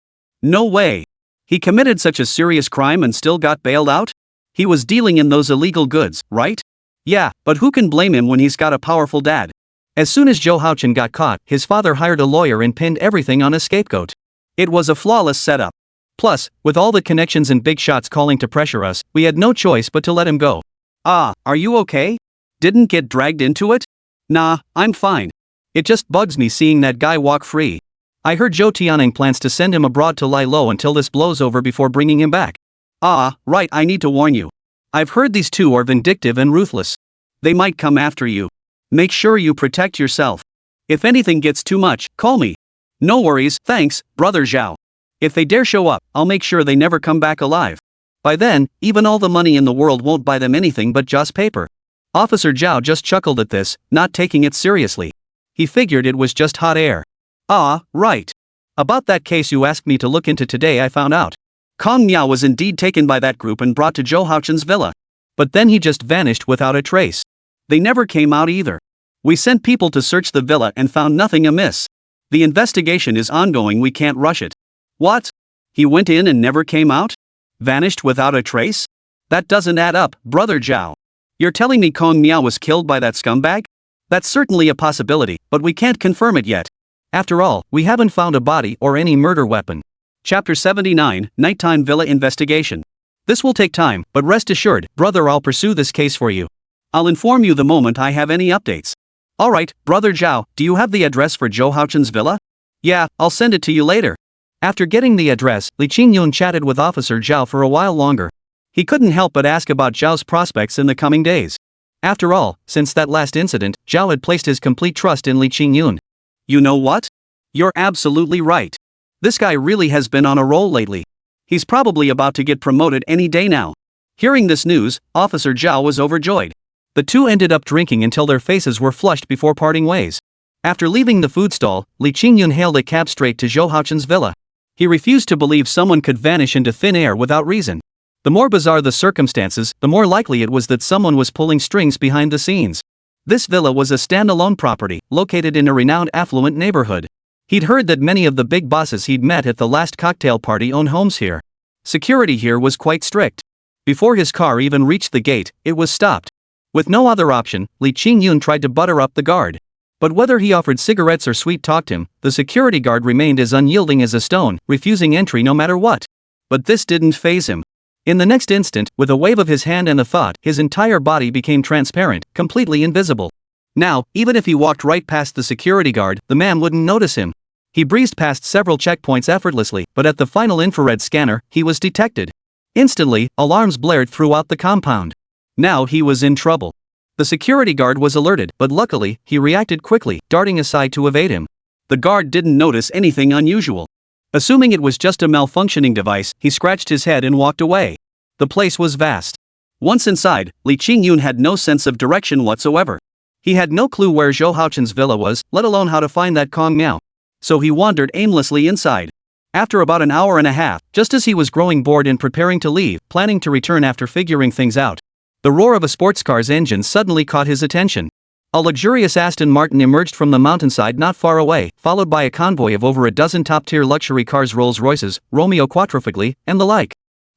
No way. He committed such a serious crime and still got bailed out? He was dealing in those illegal goods, right? Yeah, but who can blame him when he's got a powerful dad? As soon as Zhou Haochen got caught, his father hired a lawyer and pinned everything on a scapegoat. It was a flawless setup. Plus, with all the connections and big shots calling to pressure us, we had no choice but to let him go. Ah, are you okay? Didn't get dragged into it? Nah, I'm fine. It just bugs me seeing that guy walk free. I heard Zhou Tianning plans to send him abroad to lie low until this blows over before bringing him back. Ah, right, I need to warn you. I've heard these two are vindictive and ruthless. They might come after you. Make sure you protect yourself. If anything gets too much, call me. No worries, thanks, Brother Zhao. If they dare show up, I'll make sure they never come back alive. By then, even all the money in the world won't buy them anything but just paper. Officer Zhao just chuckled at this, not taking it seriously. He figured it was just hot air. Ah, right. About that case you asked me to look into today, I found out. Kong Miao was indeed taken by that group and brought to Zhou Haochen's villa. But then he just vanished without a trace. They never came out either. We sent people to search the villa and found nothing amiss. The investigation is ongoing, we can't rush it. What? He went in and never came out? Vanished without a trace? That doesn't add up, Brother Zhao. You're telling me Kong Miao was killed by that scumbag? That's certainly a possibility, but we can't confirm it yet. After all, we haven't found a body or any murder weapon. Chapter 79, Nighttime Villa Investigation. This will take time, but rest assured, brother, I'll pursue this case for you. I'll inform you the moment I have any updates. Alright, Brother Zhao, do you have the address for Zhou Haochen's villa? Yeah, I'll send it to you later. After getting the address, Li Qingyun chatted with Officer Zhao for a while longer. He couldn't help but ask about Zhao's prospects in the coming days. After all, since that last incident, Zhao had placed his complete trust in Li Qingyun. You know what? You're absolutely right. This guy really has been on a roll lately. He's probably about to get promoted any day now. Hearing this news, Officer Zhao was overjoyed. The two ended up drinking until their faces were flushed before parting ways. After leaving the food stall, Li Qingyun hailed a cab straight to Zhou Haochen's villa. He refused to believe someone could vanish into thin air without reason. The more bizarre the circumstances, the more likely it was that someone was pulling strings behind the scenes. This villa was a standalone property, located in a renowned affluent neighborhood. He'd heard that many of the big bosses he'd met at the last cocktail party own homes here. Security here was quite strict. Before his car even reached the gate, it was stopped. With no other option, Li Qingyun tried to butter up the guard. But whether he offered cigarettes or sweet-talked him, the security guard remained as unyielding as a stone, refusing entry no matter what. But this didn't faze him. In the next instant, with a wave of his hand and a thought, his entire body became transparent, completely invisible. Now, even if he walked right past the security guard, the man wouldn't notice him. He breezed past several checkpoints effortlessly, but at the final infrared scanner, he was detected. Instantly, alarms blared throughout the compound. Now he was in trouble. The security guard was alerted, but luckily, he reacted quickly, darting aside to evade him. The guard didn't notice anything unusual. Assuming it was just a malfunctioning device, he scratched his head and walked away. The place was vast. Once inside, Li Qingyun had no sense of direction whatsoever. He had no clue where Zhou Haochun's villa was, let alone how to find that Kong Miao. So he wandered aimlessly inside. After about an hour and a half, just as he was growing bored and preparing to leave, planning to return after figuring things out, the roar of a sports car's engine suddenly caught his attention. A luxurious Aston Martin emerged from the mountainside not far away, followed by a convoy of over a dozen top-tier luxury cars, Rolls-Royces, Romeo Quadrifoglio, and the like.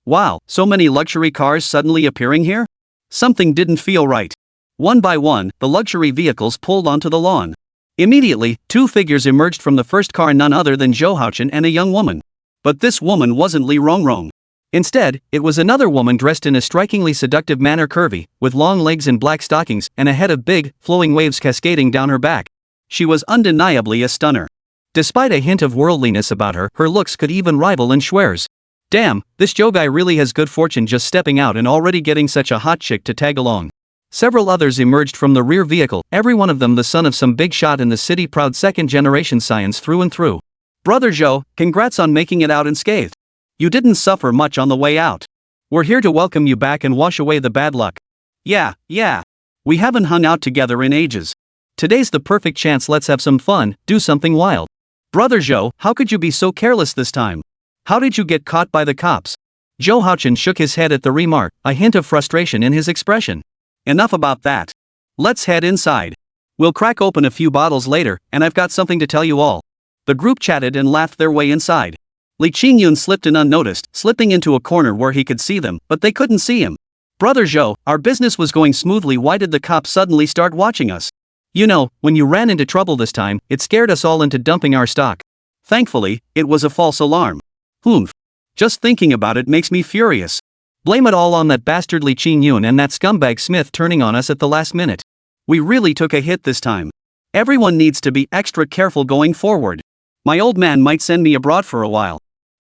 Wow, so many luxury cars suddenly appearing here? Something didn't feel right. One by one, the luxury vehicles pulled onto the lawn. Immediately, two figures emerged from the first car, none other than Zhou Haochun and a young woman. But this woman wasn't Li Rongrong. Instead, it was another woman dressed in a strikingly seductive manner, curvy, with long legs and black stockings and a head of big, flowing waves cascading down her back. She was undeniably a stunner. Despite a hint of worldliness about her, her looks could even rival in Schwer's. Damn, this Zhou guy really has good fortune just stepping out and already getting such a hot chick to tag along. Several others emerged from the rear vehicle, every one of them the son of some big shot in the city, proud second-generation science through and through. Brother Zhou, congrats on making it out unscathed. You didn't suffer much on the way out. We're here to welcome you back and wash away the bad luck. Yeah. We haven't hung out together in ages. Today's the perfect chance, let's have some fun, do something wild. Brother Zhou, how could you be so careless this time? How did you get caught by the cops? Zhou Haochun shook his head at the remark, a hint of frustration in his expression. Enough about that. Let's head inside. We'll crack open a few bottles later, and I've got something to tell you all. The group chatted and laughed their way inside. Li Qingyun slipped in unnoticed, slipping into a corner where he could see them, but they couldn't see him. Brother Zhou, our business was going smoothly, why did the cops suddenly start watching us? You know, when you ran into trouble this time, it scared us all into dumping our stock. Thankfully, it was a false alarm. Humph. Just thinking about it makes me furious. Blame it all on that bastard Li Qingyun and that scumbag Smith turning on us at the last minute. We really took a hit this time. Everyone needs to be extra careful going forward. My old man might send me abroad for a while.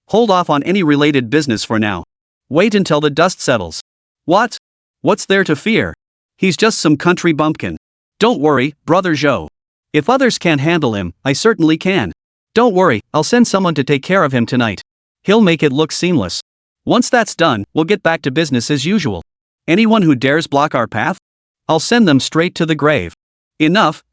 Hold off on any related business for now. Wait until the dust settles. What? What's there to fear? He's just some country bumpkin. Don't worry, Brother Zhou. If others can't handle him, I certainly can. Don't worry, I'll send someone to take care of him tonight. He'll make it look seamless. Once that's done, we'll get back to business as usual. Anyone who dares block our path? I'll send them straight to the grave. Enough.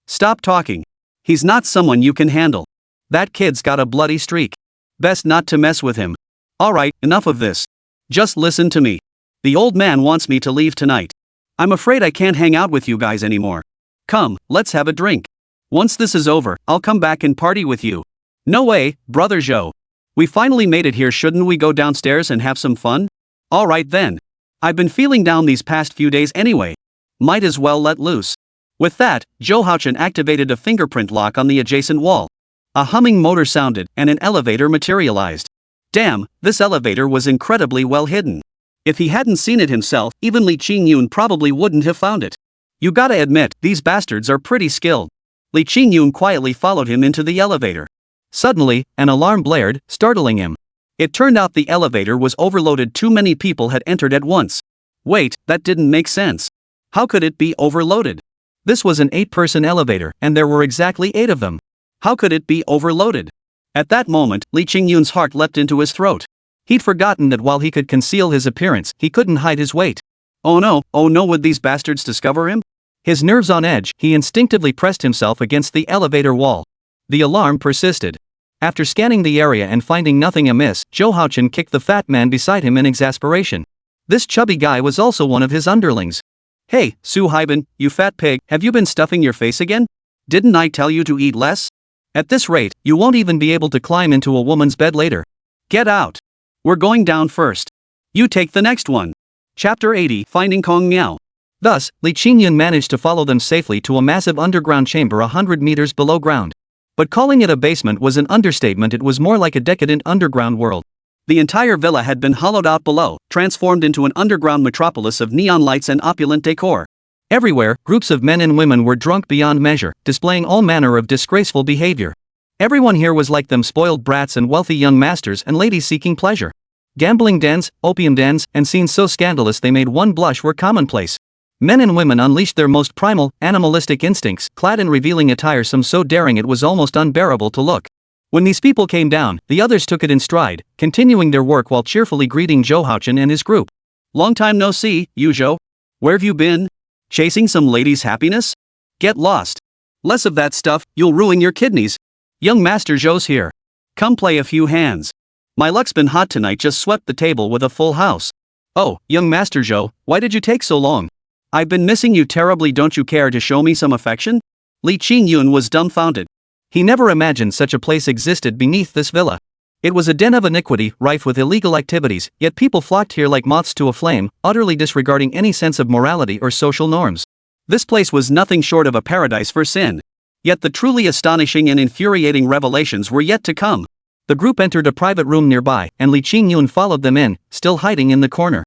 Stop talking. He's not someone you can handle. That kid's got a bloody streak. Best not to mess with him. Alright, enough of this. Just listen to me. The old man wants me to leave tonight. I'm afraid I can't hang out with you guys anymore. Come, let's have a drink. Once this is over, I'll come back and party with you. No way, Brother Zhou. We finally made it here, shouldn't we go downstairs and have some fun? Alright then. I've been feeling down these past few days anyway. Might as well let loose. With that, Zhou Haochun activated a fingerprint lock on the adjacent wall. A humming motor sounded, and an elevator materialized. Damn, this elevator was incredibly well hidden. If he hadn't seen it himself, even Li Qingyun probably wouldn't have found it. You gotta admit, these bastards are pretty skilled. Li Qingyun quietly followed him into the elevator. Suddenly, an alarm blared, startling him. It turned out the elevator was overloaded, too many people had entered at once. Wait, that didn't make sense. How could it be overloaded? This was an 8-person elevator, and there were exactly 8 of them. How could it be overloaded? At that moment, Li Qingyun's heart leapt into his throat. He'd forgotten that while he could conceal his appearance, he couldn't hide his weight. Oh no, would these bastards discover him? His nerves on edge, he instinctively pressed himself against the elevator wall. The alarm persisted. After scanning the area and finding nothing amiss, Zhou Haochun kicked the fat man beside him in exasperation. This chubby guy was also one of his underlings. Hey, Su Haiban, you fat pig, have you been stuffing your face again? Didn't I tell you to eat less? At this rate, you won't even be able to climb into a woman's bed later. Get out. We're going down first. You take the next one. Chapter 80, Finding Kong Miao. Thus, Li Qingyun managed to follow them safely to a massive underground chamber 100 meters below ground. But calling it a basement was an understatement, it was more like a decadent underground world. The entire villa had been hollowed out below, transformed into an underground metropolis of neon lights and opulent decor. Everywhere, groups of men and women were drunk beyond measure, displaying all manner of disgraceful behavior. Everyone here was like them, spoiled brats and wealthy young masters and ladies seeking pleasure. Gambling dens, opium dens, and scenes so scandalous they made one blush were commonplace. Men and women unleashed their most primal, animalistic instincts, clad in revealing attire, some so daring it was almost unbearable to look. When these people came down, the others took it in stride, continuing their work while cheerfully greeting Zhou Haochun and his group. Long time no see, Yu Zhou. Where've you been? Chasing some lady's happiness? Get lost. Less of that stuff, you'll ruin your kidneys. Young Master Zhou's here. Come play a few hands. My luck's been hot tonight, just swept the table with a full house. Oh, young Master Zhou, why did you take so long? I've been missing you terribly, don't you care to show me some affection? Li Qingyun was dumbfounded. He never imagined such a place existed beneath this villa. It was a den of iniquity, rife with illegal activities, yet people flocked here like moths to a flame, utterly disregarding any sense of morality or social norms. This place was nothing short of a paradise for sin. Yet the truly astonishing and infuriating revelations were yet to come. The group entered a private room nearby, and Li Qingyun followed them in, still hiding in the corner.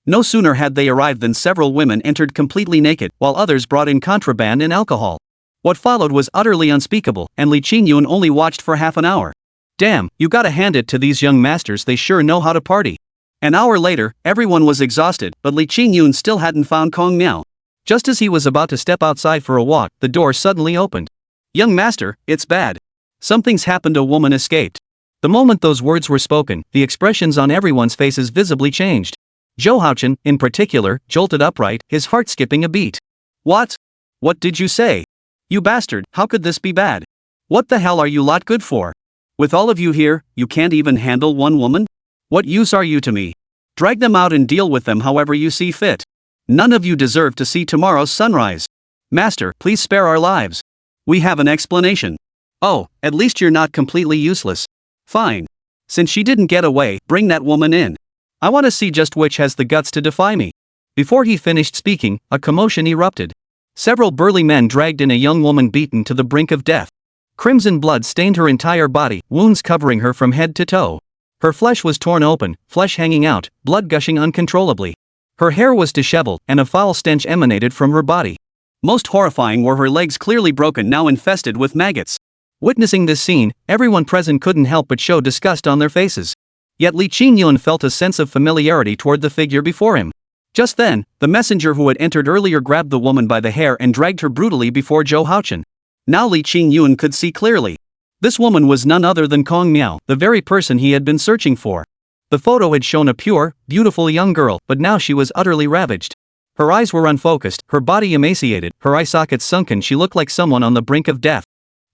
No sooner had they arrived than several women entered completely naked, while others brought in contraband and alcohol. What followed was utterly unspeakable, and Li Qingyun only watched for half an hour. Damn, you gotta hand it to these young masters, they sure know how to party. An hour later, everyone was exhausted, but Li Qingyun still hadn't found Kong Miao. Just as he was about to step outside for a walk, the door suddenly opened. Young master, it's bad. Something's happened, a woman escaped. The moment those words were spoken, the expressions on everyone's faces visibly changed. Zhou Haochen, in particular, jolted upright, his heart skipping a beat. What? What did you say? You bastard, how could this be bad? What the hell are you lot good for? With all of you here, you can't even handle one woman? What use are you to me? Drag them out and deal with them however you see fit. None of you deserve to see tomorrow's sunrise. Master, please spare our lives. We have an explanation. Oh, at least you're not completely useless. Fine. Since she didn't get away, bring that woman in. I want to see just which has the guts to defy me. Before he finished speaking, a commotion erupted. Several burly men dragged in a young woman beaten to the brink of death. Crimson blood stained her entire body, wounds covering her from head to toe. Her flesh was torn open, flesh hanging out, blood gushing uncontrollably. Her hair was disheveled, and a foul stench emanated from her body. Most horrifying were her legs, clearly broken, now infested with maggots. Witnessing this scene, everyone present couldn't help but show disgust on their faces. Yet Li Qingyun felt a sense of familiarity toward the figure before him. Just then, the messenger who had entered earlier grabbed the woman by the hair and dragged her brutally before Zhou Haochen. Now Li Qingyun could see clearly. This woman was none other than Kong Miao, the very person he had been searching for. The photo had shown a pure, beautiful young girl, but now she was utterly ravaged. Her eyes were unfocused, her body emaciated, her eye sockets sunken. She looked like someone on the brink of death.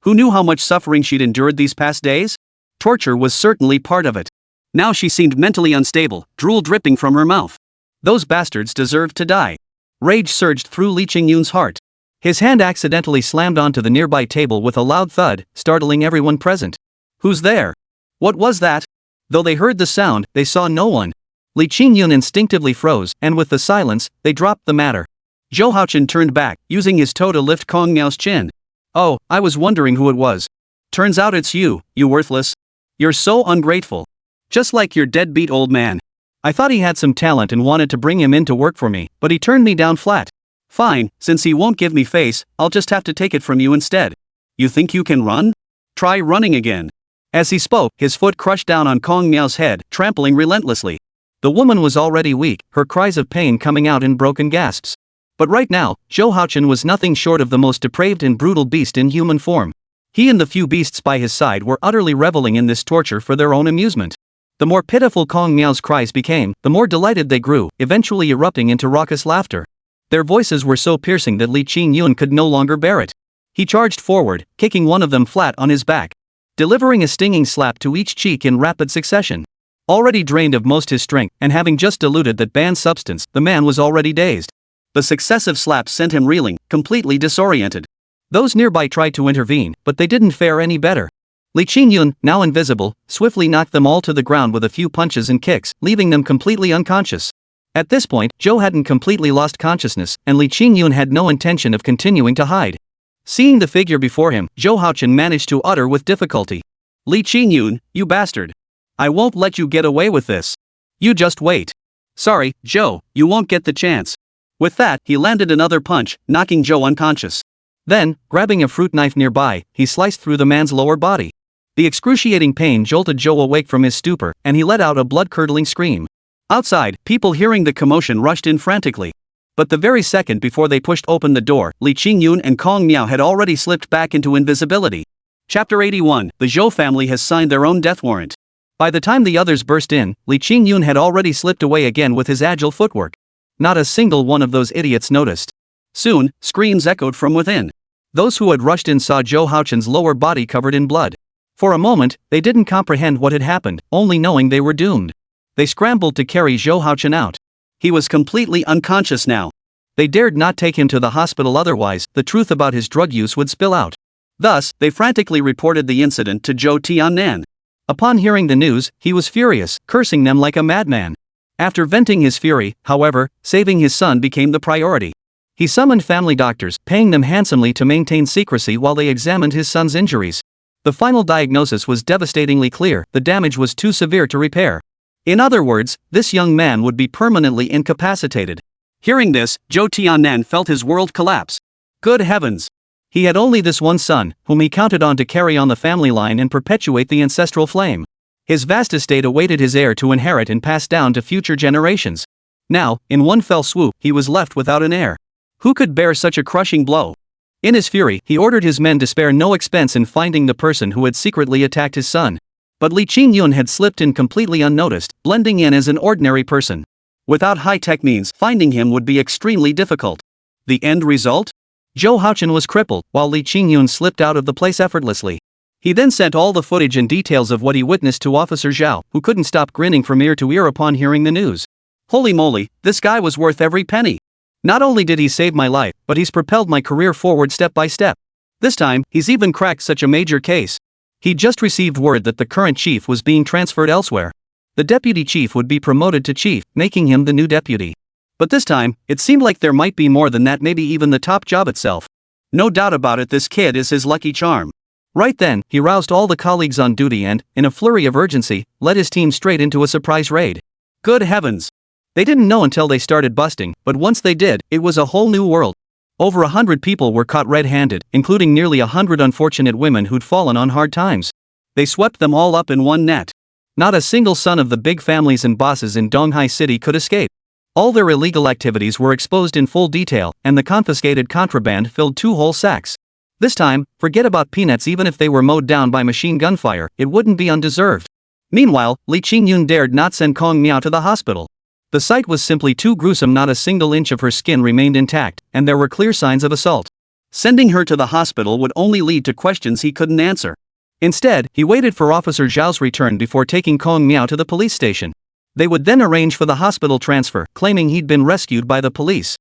Who knew how much suffering she'd endured these past days? Torture was certainly part of it. Now she seemed mentally unstable, drool dripping from her mouth. Those bastards deserved to die. Rage surged through Li Qingyun's heart. His hand accidentally slammed onto the nearby table with a loud thud, startling everyone present. Who's there? What was that? Though they heard the sound, they saw no one. Li Qingyun instinctively froze, and with the silence, they dropped the matter. Zhou Haochen turned back, using his toe to lift Kong Miao's chin. Oh, I was wondering who it was. Turns out it's you, you worthless. You're so ungrateful. Just like your deadbeat old man. I thought he had some talent and wanted to bring him in to work for me, but he turned me down flat. Fine, since he won't give me face, I'll just have to take it from you instead. You think you can run? Try running again. As he spoke, his foot crushed down on Kong Miao's head, trampling relentlessly. The woman was already weak, her cries of pain coming out in broken gasps. But right now, Zhou Haochen was nothing short of the most depraved and brutal beast in human form. He and the few beasts by his side were utterly reveling in this torture for their own amusement. The more pitiful Kong Miao's cries became, the more delighted they grew, eventually erupting into raucous laughter. Their voices were so piercing that Li Qingyun could no longer bear it. He charged forward, kicking one of them flat on his back, delivering a stinging slap to each cheek in rapid succession. Already drained of most his strength, and having just diluted that banned substance, the man was already dazed. The successive slaps sent him reeling, completely disoriented. Those nearby tried to intervene, but they didn't fare any better. Li Qingyun, now invisible, swiftly knocked them all to the ground with a few punches and kicks, leaving them completely unconscious. At this point, Zhou hadn't completely lost consciousness, and Li Qingyun had no intention of continuing to hide. Seeing the figure before him, Zhou Haochen managed to utter with difficulty. Li Qingyun, you bastard. I won't let you get away with this. You just wait. Sorry, Zhou, you won't get the chance. With that, he landed another punch, knocking Zhou unconscious. Then, grabbing a fruit knife nearby, he sliced through the man's lower body. The excruciating pain jolted Zhou awake from his stupor, and he let out a blood-curdling scream. Outside, people hearing the commotion rushed in frantically. But the very second before they pushed open the door, Li Qingyun and Kong Miao had already slipped back into invisibility. Chapter 81, the Zhou family has signed their own death warrant. By the time the others burst in, Li Qingyun had already slipped away again with his agile footwork. Not a single one of those idiots noticed. Soon, screams echoed from within. Those who had rushed in saw Zhou Haochun's lower body covered in blood. For a moment, they didn't comprehend what had happened, only knowing they were doomed. They scrambled to carry Zhou Haochun out. He was completely unconscious now. They dared not take him to the hospital, otherwise, the truth about his drug use would spill out. Thus, they frantically reported the incident to Zhou Tiannan. Upon hearing the news, he was furious, cursing them like a madman. After venting his fury, however, saving his son became the priority. He summoned family doctors, paying them handsomely to maintain secrecy while they examined his son's injuries. The final diagnosis was devastatingly clear: the damage was too severe to repair. In other words, this young man would be permanently incapacitated. Hearing this, Zhou Tiannan felt his world collapse. Good heavens! He had only this one son, whom he counted on to carry on the family line and perpetuate the ancestral flame. His vast estate awaited his heir to inherit and pass down to future generations. Now, in one fell swoop, he was left without an heir. Who could bear such a crushing blow? In his fury, he ordered his men to spare no expense in finding the person who had secretly attacked his son. But Li Qingyun had slipped in completely unnoticed, blending in as an ordinary person. Without high-tech means, finding him would be extremely difficult. The end result? Zhou Haochun was crippled, while Li Qingyun slipped out of the place effortlessly. He then sent all the footage and details of what he witnessed to Officer Zhao, who couldn't stop grinning from ear to ear upon hearing the news. Holy moly, this guy was worth every penny. Not only did he save my life, but he's propelled my career forward step by step. This time, he's even cracked such a major case. He'd just received word that the current chief was being transferred elsewhere. The deputy chief would be promoted to chief, making him the new deputy. But this time, it seemed like there might be more than that, maybe even the top job itself. No doubt about it, this kid is his lucky charm. Right then, he roused all the colleagues on duty and, in a flurry of urgency, led his team straight into a surprise raid. Good heavens! They didn't know until they started busting, but once they did, it was a whole new world. Over 100 people were caught red-handed, including nearly 100 unfortunate women who'd fallen on hard times. They swept them all up in one net. Not a single son of the big families and bosses in Donghai City could escape. All their illegal activities were exposed in full detail, and the confiscated contraband filled 2 whole sacks. This time, forget about peanuts. Even if they were mowed down by machine gun fire, it wouldn't be undeserved. Meanwhile, Li Qingyun dared not send Kong Miao to the hospital. The sight was simply too gruesome. Not a single inch of her skin remained intact, and there were clear signs of assault. Sending her to the hospital would only lead to questions he couldn't answer. Instead, he waited for Officer Zhao's return before taking Kong Miao to the police station. They would then arrange for the hospital transfer, claiming he'd been rescued by the police.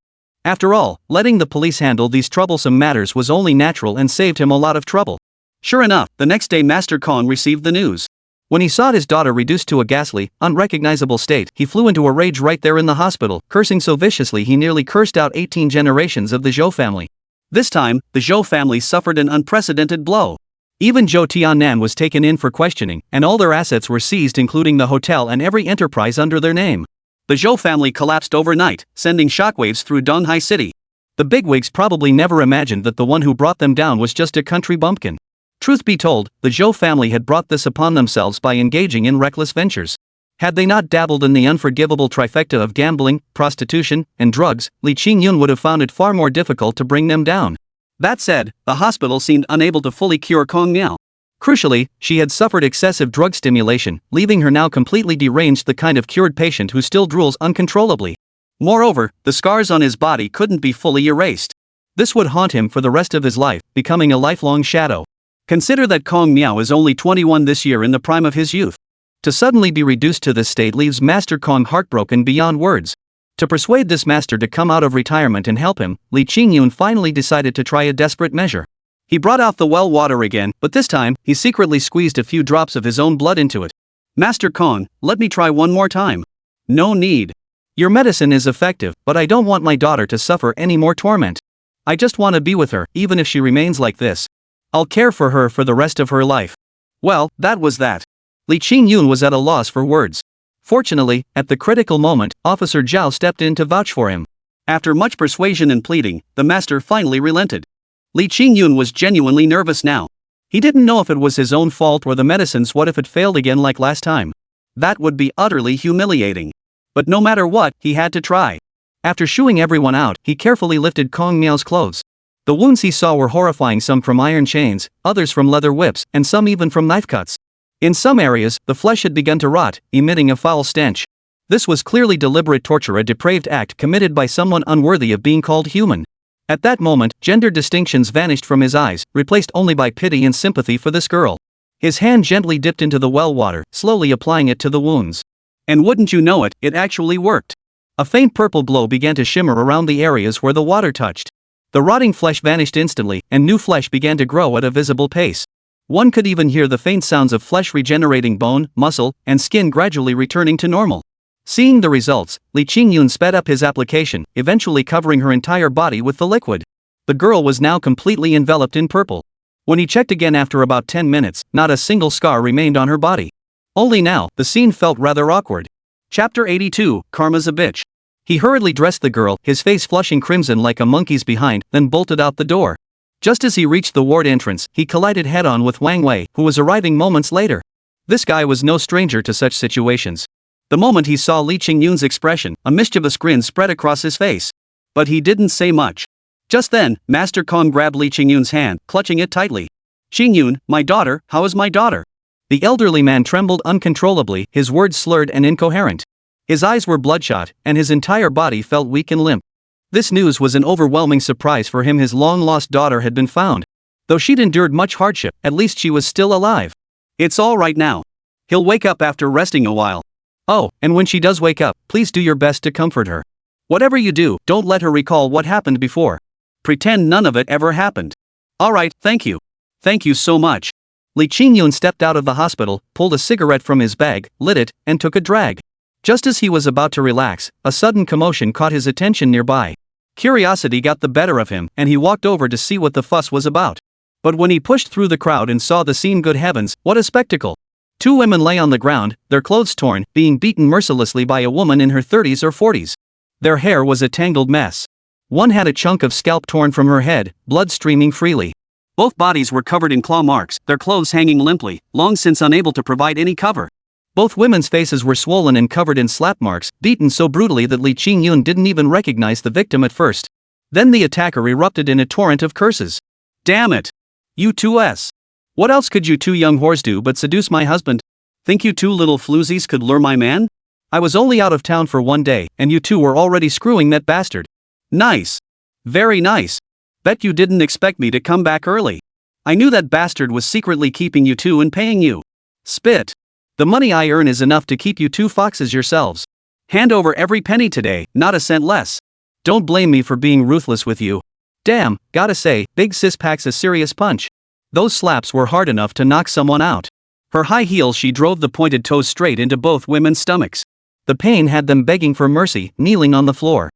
After all, letting the police handle these troublesome matters was only natural and saved him a lot of trouble. Sure enough, the next day Master Kong received the news. When he saw his daughter reduced to a ghastly, unrecognizable state, he flew into a rage right there in the hospital, cursing so viciously he nearly cursed out 18 generations of the Zhou family. This time, the Zhou family suffered an unprecedented blow. Even Zhou Tiannan was taken in for questioning, and all their assets were seized, including the hotel and every enterprise under their name. The Zhou family collapsed overnight, sending shockwaves through Donghai City. The bigwigs probably never imagined that the one who brought them down was just a country bumpkin. Truth be told, the Zhou family had brought this upon themselves by engaging in reckless ventures. Had they not dabbled in the unforgivable trifecta of gambling, prostitution, and drugs, Li Qingyun would have found it far more difficult to bring them down. That said, the hospital seemed unable to fully cure Kong Miao. Crucially, she had suffered excessive drug stimulation, leaving her now completely deranged, the kind of cured patient who still drools uncontrollably. Moreover, the scars on his body couldn't be fully erased. This would haunt him for the rest of his life, becoming a lifelong shadow. Consider that Kong Miao is only 21 this year, in the prime of his youth. To suddenly be reduced to this state leaves Master Kong heartbroken beyond words. To persuade this master to come out of retirement and help him, Li Qingyun finally decided to try a desperate measure. He brought out the well water again, but this time, he secretly squeezed a few drops of his own blood into it. Master Kong, let me try one more time. No need. Your medicine is effective, but I don't want my daughter to suffer any more torment. I just want to be with her, even if she remains like this. I'll care for her for the rest of her life. Well, that was that. Li Qingyun was at a loss for words. Fortunately, at the critical moment, Officer Zhao stepped in to vouch for him. After much persuasion and pleading, the master finally relented. Li Qingyun was genuinely nervous now. He didn't know if it was his own fault or the medicine's. What if it failed again like last time? That would be utterly humiliating. But no matter what, he had to try. After shooing everyone out, he carefully lifted Kong Miao's clothes. The wounds he saw were horrifying, some from iron chains, others from leather whips, and some even from knife cuts. In some areas, the flesh had begun to rot, emitting a foul stench. This was clearly deliberate torture, a depraved act committed by someone unworthy of being called human. At that moment, gender distinctions vanished from his eyes, replaced only by pity and sympathy for this girl. His hand gently dipped into the well water, slowly applying it to the wounds. And wouldn't you know it, it actually worked. A faint purple glow began to shimmer around the areas where the water touched. The rotting flesh vanished instantly, and new flesh began to grow at a visible pace. One could even hear the faint sounds of flesh regenerating bone, muscle, and skin gradually returning to normal. Seeing the results, Li Qingyun sped up his application, eventually covering her entire body with the liquid. The girl was now completely enveloped in purple. When he checked again after about 10 minutes, not a single scar remained on her body. Only now, the scene felt rather awkward. Chapter 82, Karma's a Bitch. He hurriedly dressed the girl, his face flushing crimson like a monkey's behind, then bolted out the door. Just as he reached the ward entrance, he collided head-on with Wang Wei, who was arriving moments later. This guy was no stranger to such situations. The moment he saw Li Qingyun's expression, a mischievous grin spread across his face. But he didn't say much. Just then, Master Kong grabbed Li Qingyun's hand, clutching it tightly. "Qingyun, my daughter, how is my daughter?" The elderly man trembled uncontrollably, his words slurred and incoherent. His eyes were bloodshot, and his entire body felt weak and limp. This news was an overwhelming surprise for him. His long-lost daughter had been found. Though she'd endured much hardship, at least she was still alive. "It's all right now. He'll wake up after resting a while. Oh, and when she does wake up, please do your best to comfort her. Whatever you do, don't let her recall what happened before. Pretend none of it ever happened." "All right, thank you. Thank you so much." Li Qingyun stepped out of the hospital, pulled a cigarette from his bag, lit it, and took a drag. Just as he was about to relax, a sudden commotion caught his attention nearby. Curiosity got the better of him, and he walked over to see what the fuss was about. But when he pushed through the crowd and saw the scene, good heavens, what a spectacle! Two women lay on the ground, their clothes torn, being beaten mercilessly by a woman in her 30s or 40s. Their hair was a tangled mess. One had a chunk of scalp torn from her head, blood streaming freely. Both bodies were covered in claw marks, their clothes hanging limply, long since unable to provide any cover. Both women's faces were swollen and covered in slap marks, beaten so brutally that Li Qingyun didn't even recognize the victim at first. Then the attacker erupted in a torrent of curses. "Damn it! You two s! What else could you two young whores do but seduce my husband? Think you two little floozies could lure my man? I was only out of town for 1 day, and you two were already screwing that bastard. Nice. Very nice. Bet you didn't expect me to come back early. I knew that bastard was secretly keeping you two and paying you. Spit. The money I earn is enough to keep you two foxes yourselves. Hand over every penny today, not a cent less. Don't blame me for being ruthless with you. Damn, gotta say, Big Sis packs a serious punch. Those slaps were hard enough to knock someone out." Her high heels, she drove the pointed toes straight into both women's stomachs. The pain had them begging for mercy, kneeling on the floor.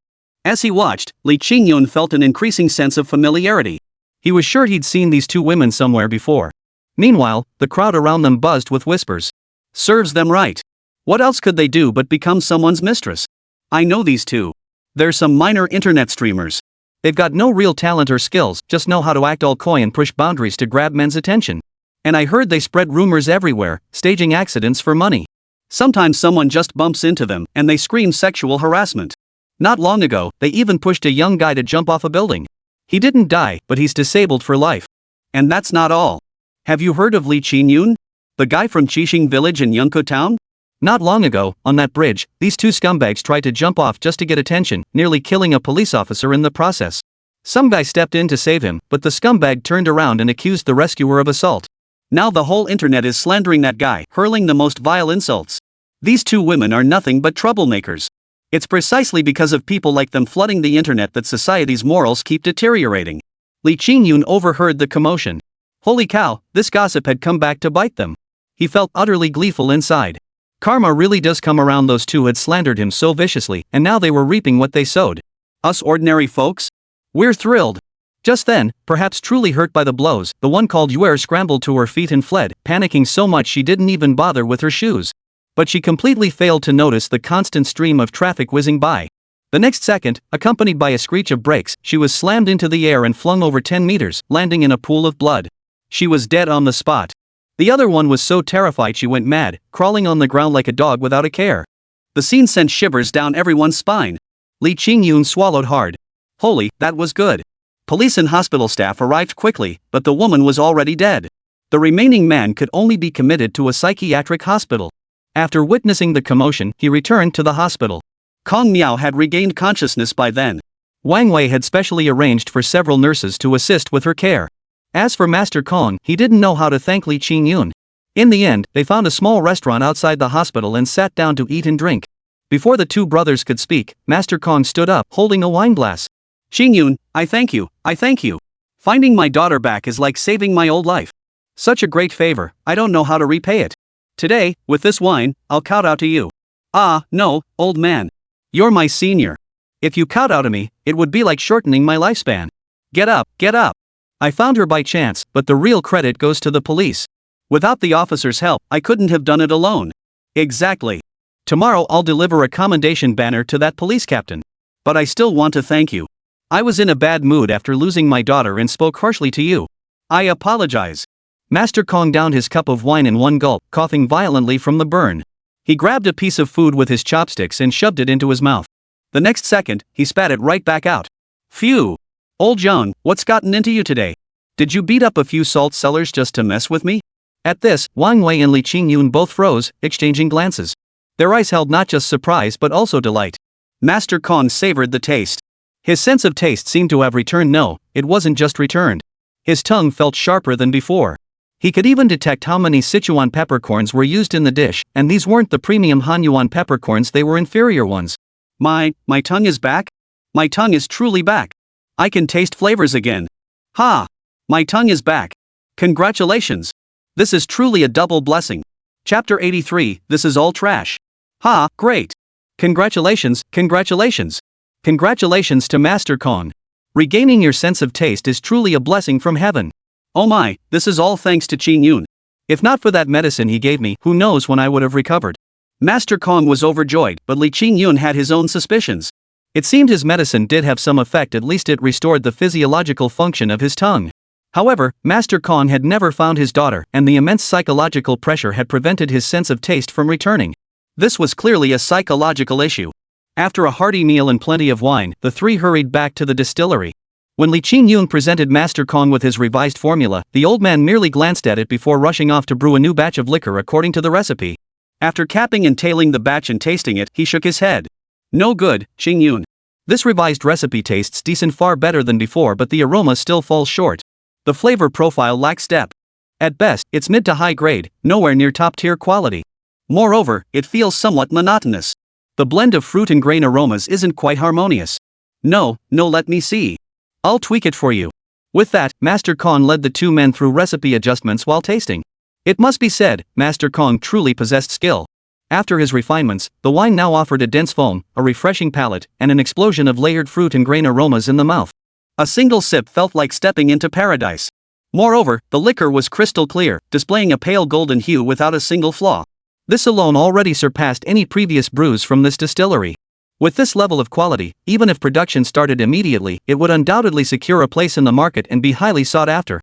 As he watched, Li Qingyun felt an increasing sense of familiarity. He was sure he'd seen these two women somewhere before. Meanwhile, the crowd around them buzzed with whispers. "Serves them right. What else could they do but become someone's mistress? I know these two. They're some minor internet streamers. They've got no real talent or skills, just know how to act all coy and push boundaries to grab men's attention. And I heard they spread rumors everywhere, staging accidents for money. Sometimes someone just bumps into them, and they scream sexual harassment. Not long ago, they even pushed a young guy to jump off a building. He didn't die, but he's disabled for life. And that's not all. Have you heard of Li Qingyun? The guy from Qixing village in Yunko town? Not long ago, on that bridge, these two scumbags tried to jump off just to get attention, nearly killing a police officer in the process. Some guy stepped in to save him, but the scumbag turned around and accused the rescuer of assault. Now the whole internet is slandering that guy, hurling the most vile insults. These two women are nothing but troublemakers. It's precisely because of people like them flooding the internet that society's morals keep deteriorating." Li Qingyun overheard the commotion. Holy cow, this gossip had come back to bite them. He felt utterly gleeful inside. Karma really does come around. Those two had slandered him so viciously, and now they were reaping what they sowed. Us ordinary folks? We're thrilled. Just then, perhaps truly hurt by the blows, the one called Heir scrambled to her feet and fled, panicking so much she didn't even bother with her shoes. But she completely failed to notice the constant stream of traffic whizzing by. The next second, accompanied by a screech of brakes, she was slammed into the air and flung over 10 meters, landing in a pool of blood. She was dead on the spot. The other one was so terrified she went mad, crawling on the ground like a dog without a care. The scene sent shivers down everyone's spine. Li Qingyun swallowed hard. Holy, that was good. Police and hospital staff arrived quickly, but the woman was already dead. The remaining man could only be committed to a psychiatric hospital. After witnessing the commotion, he returned to the hospital. Kong Miao had regained consciousness by then. Wang Wei had specially arranged for several nurses to assist with her care. As for Master Kong, he didn't know how to thank Li Qingyun. In the end, they found a small restaurant outside the hospital and sat down to eat and drink. Before the two brothers could speak, Master Kong stood up, holding a wine glass. Qingyun, I thank you, I thank you. Finding my daughter back is like saving my old life. Such a great favor, I don't know how to repay it. Today, with this wine, I'll kowtow to you. Ah, no, old man. You're my senior. If you kowtow to me, it would be like shortening my lifespan. Get up, get up. I found her by chance, but the real credit goes to the police. Without the officer's help, I couldn't have done it alone. Exactly. Tomorrow I'll deliver a commendation banner to that police captain. But I still want to thank you. I was in a bad mood after losing my daughter and spoke harshly to you. I apologize. Master Kong downed his cup of wine in one gulp, coughing violently from the burn. He grabbed a piece of food with his chopsticks and shoved it into his mouth. The next second, he spat it right back out. Phew! Old John, what's gotten into you today? Did you beat up a few salt cellars just to mess with me? At this, Wang Wei and Li Qingyun both froze, exchanging glances. Their eyes held not just surprise but also delight. Master Kong savored the taste. His sense of taste seemed to have returned. No, it wasn't just returned. His tongue felt sharper than before. He could even detect how many Sichuan peppercorns were used in the dish, and these weren't the premium Hanyuan peppercorns, they were inferior ones. My tongue is back? My tongue is truly back. I can taste flavors again. Ha! My tongue is back. Congratulations. This is truly a double blessing. Chapter 83, This is all trash. Ha, great. Congratulations, congratulations. Congratulations to Master Kong. Regaining your sense of taste is truly a blessing from heaven. Oh my, this is all thanks to Qingyun. If not for that medicine he gave me, who knows when I would have recovered. Master Kong was overjoyed, but Li Qingyun had his own suspicions. It seemed his medicine did have some effect, at least it restored the physiological function of his tongue. However, Master Kong had never found his daughter, and the immense psychological pressure had prevented his sense of taste from returning. This was clearly a psychological issue. After a hearty meal and plenty of wine, the three hurried back to the distillery. When Li Qingyun presented Master Kong with his revised formula, the old man merely glanced at it before rushing off to brew a new batch of liquor according to the recipe. After capping and tailing the batch and tasting it, he shook his head. No good, Qingyun. This revised recipe tastes decent, far better than before, but the aroma still falls short. The flavor profile lacks depth. At best, it's mid to high grade, nowhere near top-tier quality. Moreover, it feels somewhat monotonous. The blend of fruit and grain aromas isn't quite harmonious. No, let me see. I'll tweak it for you. With that, Master Kong led the two men through recipe adjustments while tasting. It must be said, Master Kong truly possessed skill. After his refinements, the wine now offered a dense foam, a refreshing palate, and an explosion of layered fruit and grain aromas in the mouth. A single sip felt like stepping into paradise. Moreover, the liquor was crystal clear, displaying a pale golden hue without a single flaw. This alone already surpassed any previous brews from this distillery. With this level of quality, even if production started immediately, it would undoubtedly secure a place in the market and be highly sought after.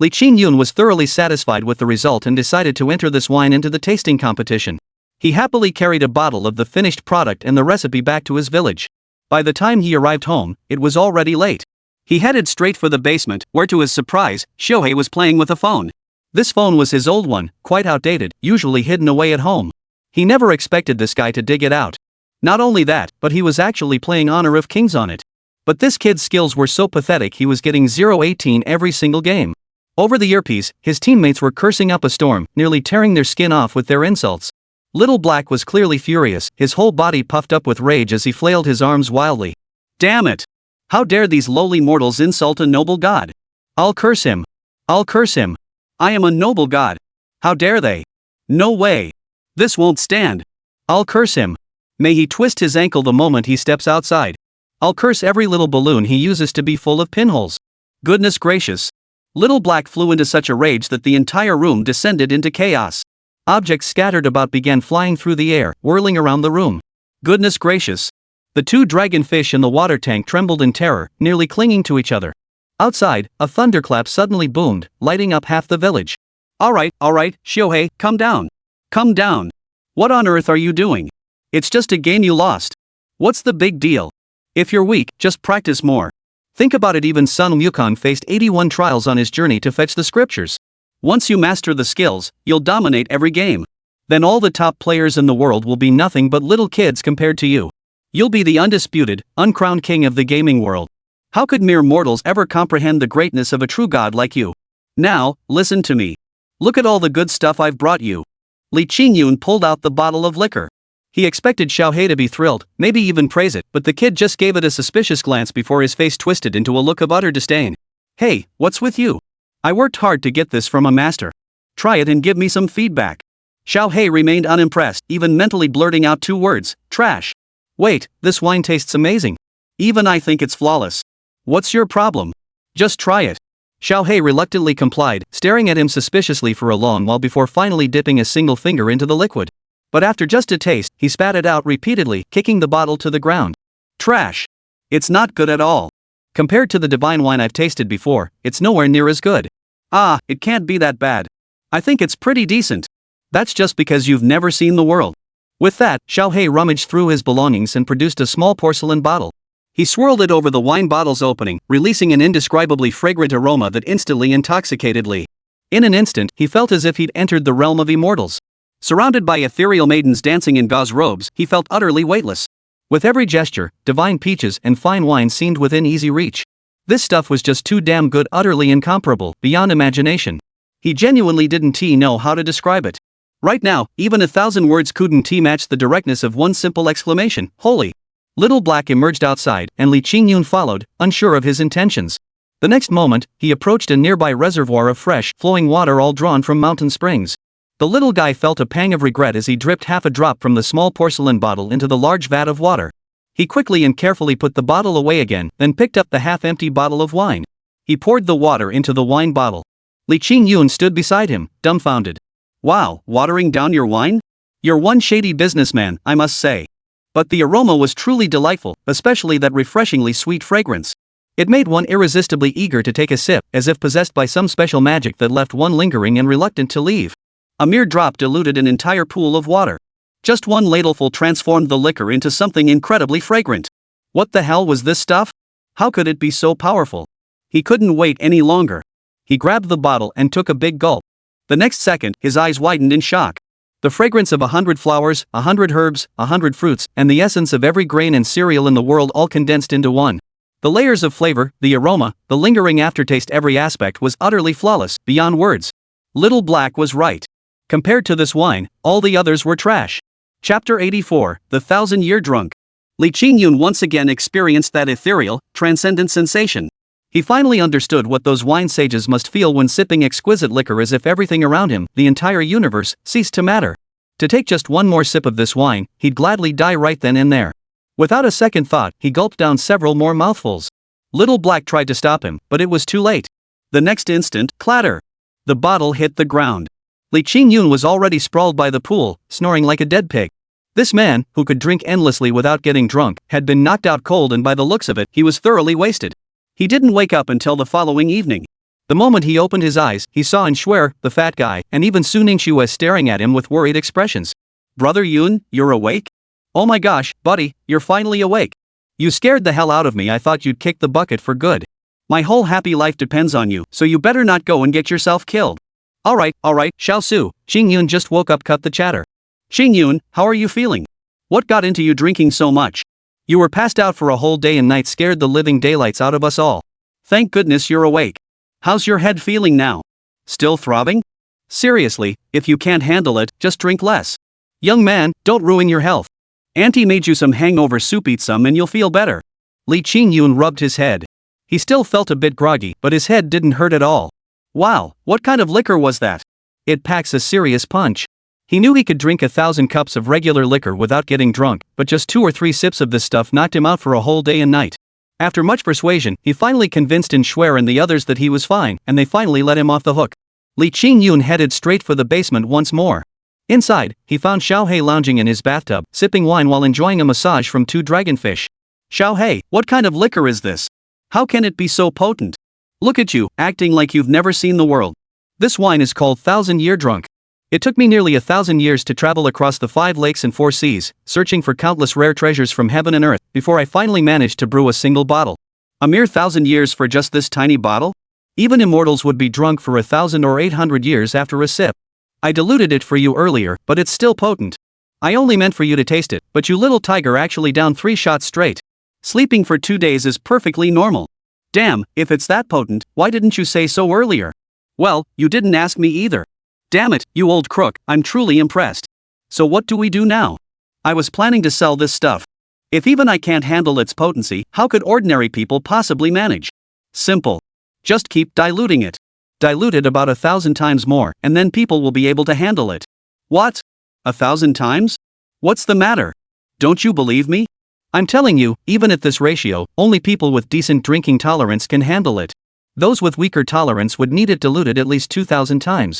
Li Qingyun was thoroughly satisfied with the result and decided to enter this wine into the tasting competition. He happily carried a bottle of the finished product and the recipe back to his village. By the time he arrived home, it was already late. He headed straight for the basement, where to his surprise, Shohei was playing with a phone. This phone was his old one, quite outdated, usually hidden away at home. He never expected this guy to dig it out. Not only that, but he was actually playing Honor of Kings on it. But this kid's skills were so pathetic he was getting 0-18 every single game. Over the earpiece, his teammates were cursing up a storm, nearly tearing their skin off with their insults. Little Black was clearly furious, his whole body puffed up with rage as he flailed his arms wildly. Damn it! How dare these lowly mortals insult a noble god? I'll curse him. I'll curse him. I am a noble god. How dare they? No way. This won't stand. I'll curse him. May he twist his ankle the moment he steps outside. I'll curse every little balloon he uses to be full of pinholes. Goodness gracious. Little Black flew into such a rage that the entire room descended into chaos. Objects scattered about began flying through the air, whirling around the room. Goodness gracious. The two dragonfish in the water tank trembled in terror, nearly clinging to each other. Outside, a thunderclap suddenly boomed, lighting up half the village. All right, Shohei, come down. Come down. What on earth are you doing? It's just a game you lost. What's the big deal? If you're weak, just practice more. Think about it, even Sun Wukong faced 81 trials on his journey to fetch the scriptures. Once you master the skills, you'll dominate every game. Then all the top players in the world will be nothing but little kids compared to you. You'll be the undisputed, uncrowned king of the gaming world. How could mere mortals ever comprehend the greatness of a true god like you? Now, listen to me. Look at all the good stuff I've brought you. Li Qingyun pulled out the bottle of liquor. He expected Xiaohei to be thrilled, maybe even praise it, but the kid just gave it a suspicious glance before his face twisted into a look of utter disdain. Hey, what's with you? I worked hard to get this from a master. Try it and give me some feedback. Xiaohei remained unimpressed, even mentally blurting out 2 words, trash. Wait, this wine tastes amazing. Even I think it's flawless. What's your problem? Just try it. Xiaohei reluctantly complied, staring at him suspiciously for a long while before finally dipping a single finger into the liquid. But after just a taste, he spat it out repeatedly, kicking the bottle to the ground. Trash. It's not good at all. Compared to the divine wine I've tasted before, it's nowhere near as good. Ah, it can't be that bad. I think it's pretty decent. That's just because you've never seen the world. With that, Xiaohei rummaged through his belongings and produced a small porcelain bottle. He swirled it over the wine bottle's opening, releasing an indescribably fragrant aroma that instantly intoxicated Li. In an instant, he felt as if he'd entered the realm of immortals. Surrounded by ethereal maidens dancing in gauze robes, he felt utterly weightless. With every gesture, divine peaches and fine wine seemed within easy reach. This stuff was just too damn good, utterly incomparable, beyond imagination. He genuinely didn't know how to describe it. Right now, even 1,000 words couldn't match the directness of one simple exclamation, holy. Little Black emerged outside, and Li Qingyun followed, unsure of his intentions. The next moment, he approached a nearby reservoir of fresh, flowing water all drawn from mountain springs. The little guy felt a pang of regret as he dripped half a drop from the small porcelain bottle into the large vat of water. He quickly and carefully put the bottle away again, then picked up the half-empty bottle of wine. He poured the water into the wine bottle. Li Qingyun stood beside him, dumbfounded. Wow, watering down your wine? You're one shady businessman, I must say. But the aroma was truly delightful, especially that refreshingly sweet fragrance. It made one irresistibly eager to take a sip, as if possessed by some special magic that left one lingering and reluctant to leave. A mere drop diluted an entire pool of water. Just one ladleful transformed the liquor into something incredibly fragrant. What the hell was this stuff? How could it be so powerful? He couldn't wait any longer. He grabbed the bottle and took a big gulp. The next second, his eyes widened in shock. The fragrance of 100 flowers, 100 herbs, 100 fruits, and the essence of every grain and cereal in the world all condensed into one. The layers of flavor, the aroma, the lingering aftertaste, every aspect was utterly flawless, beyond words. Little Black was right. Compared to this wine, all the others were trash. Chapter 84, The 1,000-Year Drunk. Li Qingyun once again experienced that ethereal, transcendent sensation. He finally understood what those wine sages must feel when sipping exquisite liquor, as if everything around him, the entire universe, ceased to matter. To take just one more sip of this wine, he'd gladly die right then and there. Without a second thought, he gulped down several more mouthfuls. Little Black tried to stop him, but it was too late. The next instant, clatter! The bottle hit the ground. Li Qingyun was already sprawled by the pool, snoring like a dead pig. This man, who could drink endlessly without getting drunk, had been knocked out cold, and by the looks of it, he was thoroughly wasted. He didn't wake up until the following evening. The moment he opened his eyes, he saw Shuer, the fat guy, and even Su Ningxu was staring at him with worried expressions. Brother Yun, you're awake? Oh my gosh, buddy, you're finally awake. You scared the hell out of me. I thought you'd kick the bucket for good. My whole happy life depends on you, so you better not go and get yourself killed. Alright, Xiao Su. Qingyun just woke up, cut the chatter. Qingyun, how are you feeling? What got into you drinking so much? You were passed out for a whole day and night, scared the living daylights out of us all. Thank goodness you're awake. How's your head feeling now? Still throbbing? Seriously, if you can't handle it, just drink less. Young man, don't ruin your health. Auntie made you some hangover soup, eat some and you'll feel better. Li Qingyun rubbed his head. He still felt a bit groggy, but his head didn't hurt at all. Wow, what kind of liquor was that? It packs a serious punch. He knew he could drink 1,000 cups of regular liquor without getting drunk, but just 2 or 3 sips of this stuff knocked him out for a whole day and night. After much persuasion, he finally convinced Shuer and the others that he was fine, and they finally let him off the hook. Li Qingyun headed straight for the basement once more. Inside, he found Xiaohei lounging in his bathtub, sipping wine while enjoying a massage from 2 dragonfish. Xiaohei, what kind of liquor is this? How can it be so potent? Look at you, acting like you've never seen the world. This wine is called 1,000-Year Drunk. It took me nearly 1,000 years to travel across the 5 lakes and 4 seas, searching for countless rare treasures from heaven and earth, before I finally managed to brew a single bottle. A mere 1,000 years for just this tiny bottle? Even immortals would be drunk for 1,000 or 800 years after a sip. I diluted it for you earlier, but it's still potent. I only meant for you to taste it, but you little tiger actually down 3 shots straight. Sleeping for 2 days is perfectly normal. Damn, if it's that potent, why didn't you say so earlier? Well, you didn't ask me either. Damn it, you old crook, I'm truly impressed. So what do we do now? I was planning to sell this stuff. If even I can't handle its potency, how could ordinary people possibly manage? Simple. Just keep diluting it. Dilute it about 1,000 times more, and then people will be able to handle it. What? 1,000 times? What's the matter? Don't you believe me? I'm telling you, even at this ratio, only people with decent drinking tolerance can handle it. Those with weaker tolerance would need it diluted at least 2,000 times.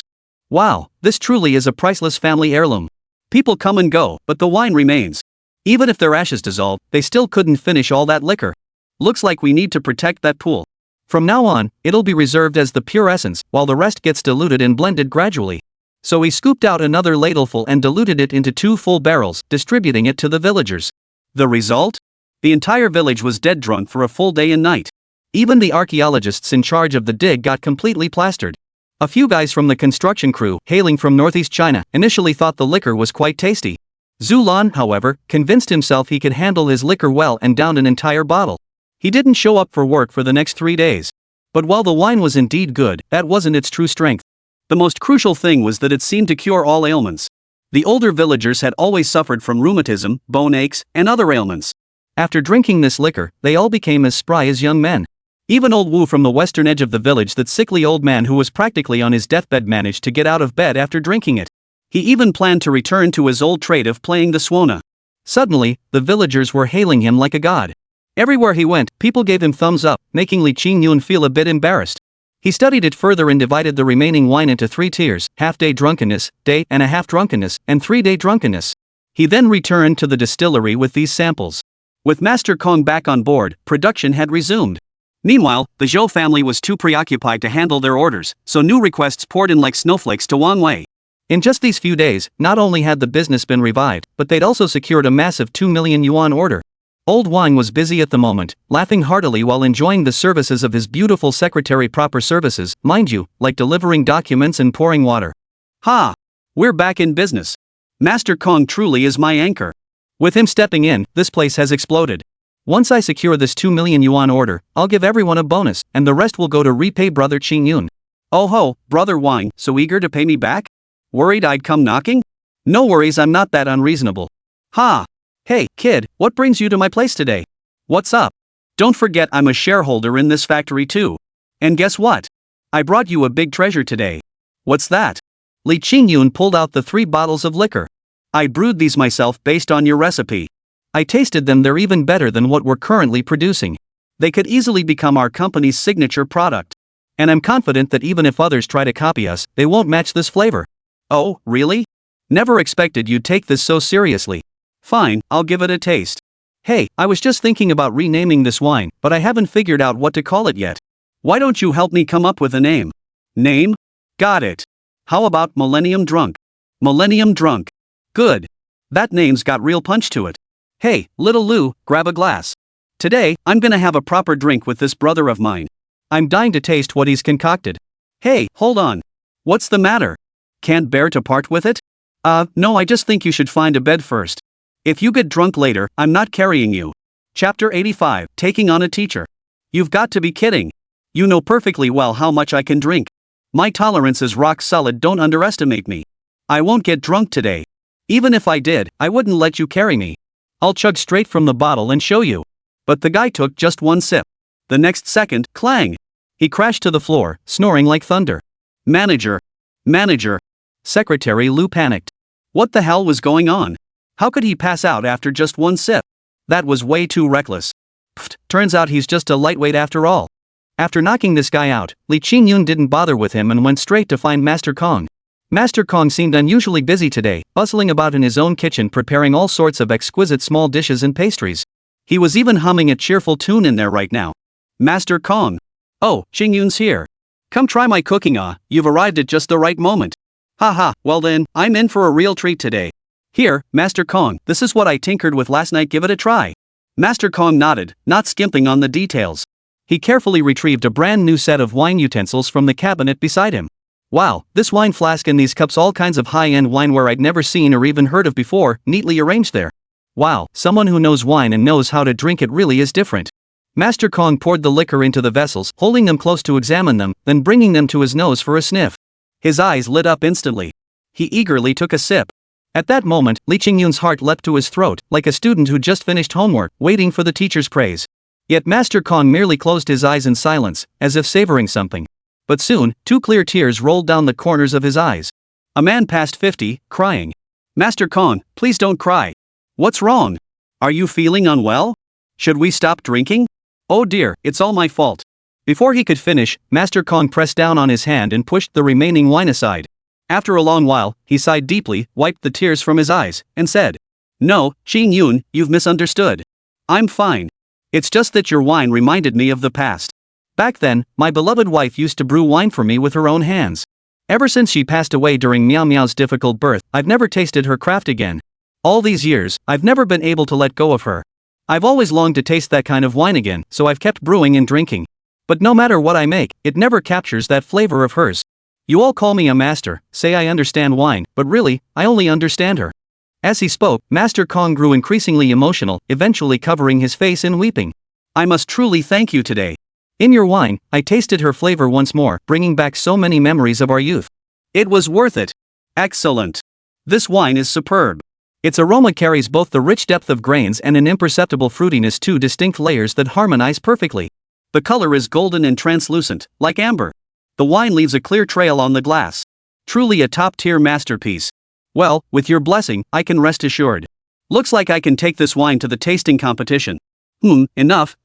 Wow, this truly is a priceless family heirloom. People come and go, but the wine remains. Even if their ashes dissolve, they still couldn't finish all that liquor. Looks like we need to protect that pool. From now on, it'll be reserved as the pure essence, while the rest gets diluted and blended gradually. So he scooped out another ladleful and diluted it into 2 full barrels, distributing it to the villagers. The result? The entire village was dead drunk for a full day and night. Even the archaeologists in charge of the dig got completely plastered. A few guys from the construction crew, hailing from northeast China, initially thought the liquor was quite tasty. Zhu Lan, however, convinced himself he could handle his liquor well and downed an entire bottle. He didn't show up for work for the next 3 days. But while the wine was indeed good, that wasn't its true strength. The most crucial thing was that it seemed to cure all ailments. The older villagers had always suffered from rheumatism, bone aches, and other ailments. After drinking this liquor, they all became as spry as young men. Even old Wu from the western edge of the village, that sickly old man who was practically on his deathbed, managed to get out of bed after drinking it. He even planned to return to his old trade of playing the Swona. Suddenly, the villagers were hailing him like a god. Everywhere he went, people gave him thumbs up, making Li Qingyun feel a bit embarrassed. He studied it further and divided the remaining wine into 3 tiers: half-day drunkenness, day and a half drunkenness, and 3-day drunkenness. He then returned to the distillery with these samples. With Master Kong back on board, production had resumed. Meanwhile, the Zhou family was too preoccupied to handle their orders, so new requests poured in like snowflakes to Wang Wei. In just these few days, not only had the business been revived, but they'd also secured a massive 2 million yuan order. Old Wang was busy at the moment, laughing heartily while enjoying the services of his beautiful secretary. Proper services, mind you, like delivering documents and pouring water. Ha! We're back in business. Master Kong truly is my anchor. With him stepping in, this place has exploded. Once I secure this 2 million yuan order, I'll give everyone a bonus, and the rest will go to repay brother Qingyun. Oh ho, brother Wang, so eager to pay me back? Worried I'd come knocking? No worries, I'm not that unreasonable. Ha! Hey, kid, what brings you to my place today? What's up? Don't forget I'm a shareholder in this factory too. And guess what? I brought you a big treasure today. What's that? Li Qingyun pulled out the 3 bottles of liquor. I brewed these myself based on your recipe. I tasted them, they're even better than what we're currently producing. They could easily become our company's signature product. And I'm confident that even if others try to copy us, they won't match this flavor. Oh, really? Never expected you'd take this so seriously. Fine, I'll give it a taste. Hey, I was just thinking about renaming this wine, but I haven't figured out what to call it yet. Why don't you help me come up with a name? Name? Got it. How about Millennium Drunk? Millennium Drunk. Good. That name's got real punch to it. Hey, little Lou, grab a glass. Today, I'm gonna have a proper drink with this brother of mine. I'm dying to taste what he's concocted. Hey, hold on. What's the matter? Can't bear to part with it? No, I just think you should find a bed first. If you get drunk later, I'm not carrying you. Chapter 85, Taking on a Teacher. You've got to be kidding. You know perfectly well how much I can drink. My tolerance is rock solid, don't underestimate me. I won't get drunk today. Even if I did, I wouldn't let you carry me. I'll chug straight from the bottle and show you. But the guy took just 1 sip. The next second, clang! He crashed to the floor, snoring like thunder. Manager! Manager! Secretary Lu panicked. What the hell was going on? How could he pass out after just 1 sip? That was way too reckless. Pfft, turns out he's just a lightweight after all. After knocking this guy out, Li Qingyun didn't bother with him and went straight to find Master Kong. Master Kong seemed unusually busy today, bustling about in his own kitchen preparing all sorts of exquisite small dishes and pastries. He was even humming a cheerful tune in there right now. Master Kong. Oh, Qingyun's here. Come try my cooking, you've arrived at just the right moment. Haha, well then, I'm in for a real treat today. Here, Master Kong, this is what I tinkered with last night, give it a try. Master Kong nodded, not skimping on the details. He carefully retrieved a brand new set of wine utensils from the cabinet beside him. Wow, this wine flask and these cups, all kinds of high-end wineware I'd never seen or even heard of before, neatly arranged there. Wow, someone who knows wine and knows how to drink it really is different. Master Kong poured the liquor into the vessels, holding them close to examine them, then bringing them to his nose for a sniff. His eyes lit up instantly. He eagerly took a sip. At that moment, Li Qingyun's heart leapt to his throat, like a student who just finished homework, waiting for the teacher's praise. Yet Master Kong merely closed his eyes in silence, as if savoring something. But soon, 2 clear tears rolled down the corners of his eyes. A man past 50, crying. Master Kong, please don't cry. What's wrong? Are you feeling unwell? Should we stop drinking? Oh dear, it's all my fault. Before he could finish, Master Kong pressed down on his hand and pushed the remaining wine aside. After a long while, he sighed deeply, wiped the tears from his eyes, and said, No, Qingyun, you've misunderstood. I'm fine. It's just that your wine reminded me of the past. Back then, my beloved wife used to brew wine for me with her own hands. Ever since she passed away during Meow Meow's difficult birth, I've never tasted her craft again. All these years, I've never been able to let go of her. I've always longed to taste that kind of wine again, so I've kept brewing and drinking. But no matter what I make, it never captures that flavor of hers. You all call me a master, say I understand wine, but really, I only understand her. As he spoke, Master Kong grew increasingly emotional, eventually covering his face in weeping. I must truly thank you today. In your wine, I tasted her flavor once more, bringing back so many memories of our youth. It was worth it. Excellent. This wine is superb. Its aroma carries both the rich depth of grains and an imperceptible fruitiness, 2 distinct layers that harmonize perfectly. The color is golden and translucent, like amber. The wine leaves a clear trail on the glass. Truly a top-tier masterpiece. Well, with your blessing, I can rest assured. Looks like I can take this wine to the tasting competition. Enough.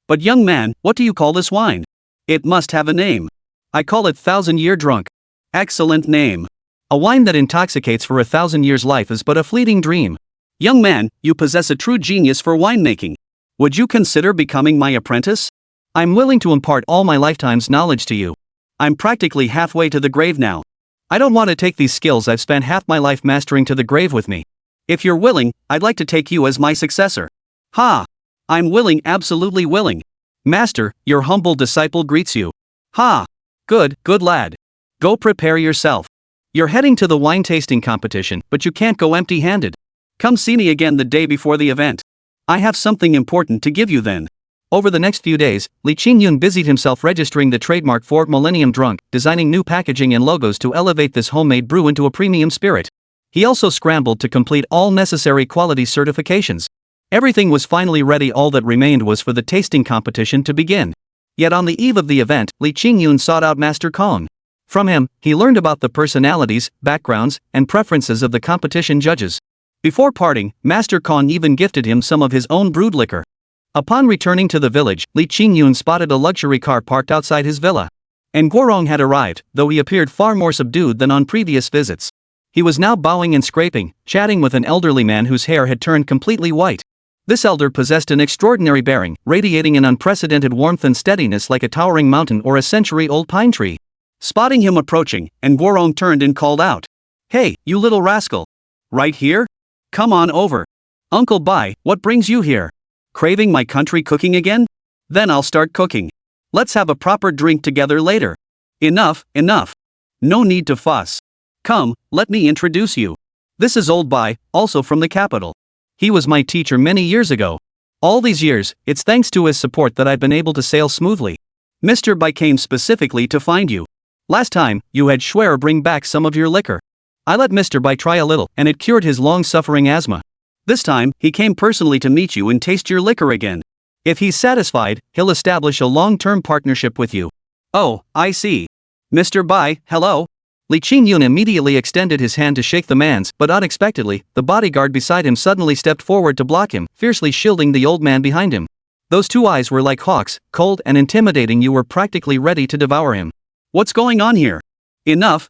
But young man, what do you call this wine? It must have a name. I call it 1,000-Year Drunk. Excellent name. A wine that intoxicates for 1,000 years' life is but a fleeting dream. Young man, you possess a true genius for winemaking. Would you consider becoming my apprentice? I'm willing to impart all my lifetime's knowledge to you. I'm practically halfway to the grave now. I don't want to take these skills I've spent half my life mastering to the grave with me. If you're willing, I'd like to take you as my successor. Ha! I'm willing, absolutely willing. Master, your humble disciple greets you. Ha! Good lad. Go prepare yourself. You're heading to the wine tasting competition, but you can't go empty-handed. Come see me again the day before the event. I have something important to give you then. Over the next few days, Li Qingyun busied himself registering the trademark for Millennium Drunk, designing new packaging and logos to elevate this homemade brew into a premium spirit. He also scrambled to complete all necessary quality certifications. Everything was finally ready, all that remained was for the tasting competition to begin. Yet on the eve of the event, Li Qingyun sought out Master Kong. From him, he learned about the personalities, backgrounds, and preferences of the competition judges. Before parting, Master Kong even gifted him some of his own brewed liquor. Upon returning to the village, Li Qingyun spotted a luxury car parked outside his villa. And Guorong had arrived, though he appeared far more subdued than on previous visits. He was now bowing and scraping, chatting with an elderly man whose hair had turned completely white. This elder possessed an extraordinary bearing, radiating an unprecedented warmth and steadiness like a towering mountain or a century-old pine tree. Spotting him approaching, and Guorong turned and called out, "Hey, you little rascal! Right here? Come on over. Uncle Bai, what brings you here? Craving my country cooking again? Then I'll start cooking. Let's have a proper drink together later. Enough. No need to fuss. Come, let me introduce you. This is Old Bai, also from the capital. He was my teacher many years ago. All these years, it's thanks to his support that I've been able to sail smoothly. Mr. Bai came specifically to find you. Last time, you had Schwer bring back some of your liquor. I let Mr. Bai try a little, and it cured his long-suffering asthma. This time, he came personally to meet you and taste your liquor again. If he's satisfied, he'll establish a long-term partnership with you." "Oh, I see. Mr. Bai, hello." Li Qingyun immediately extended his hand to shake the man's, but unexpectedly, the bodyguard beside him suddenly stepped forward to block him, fiercely shielding the old man behind him. Those 2 eyes were like hawks, cold and intimidating. You were practically ready to devour him. "What's going on here? Enough.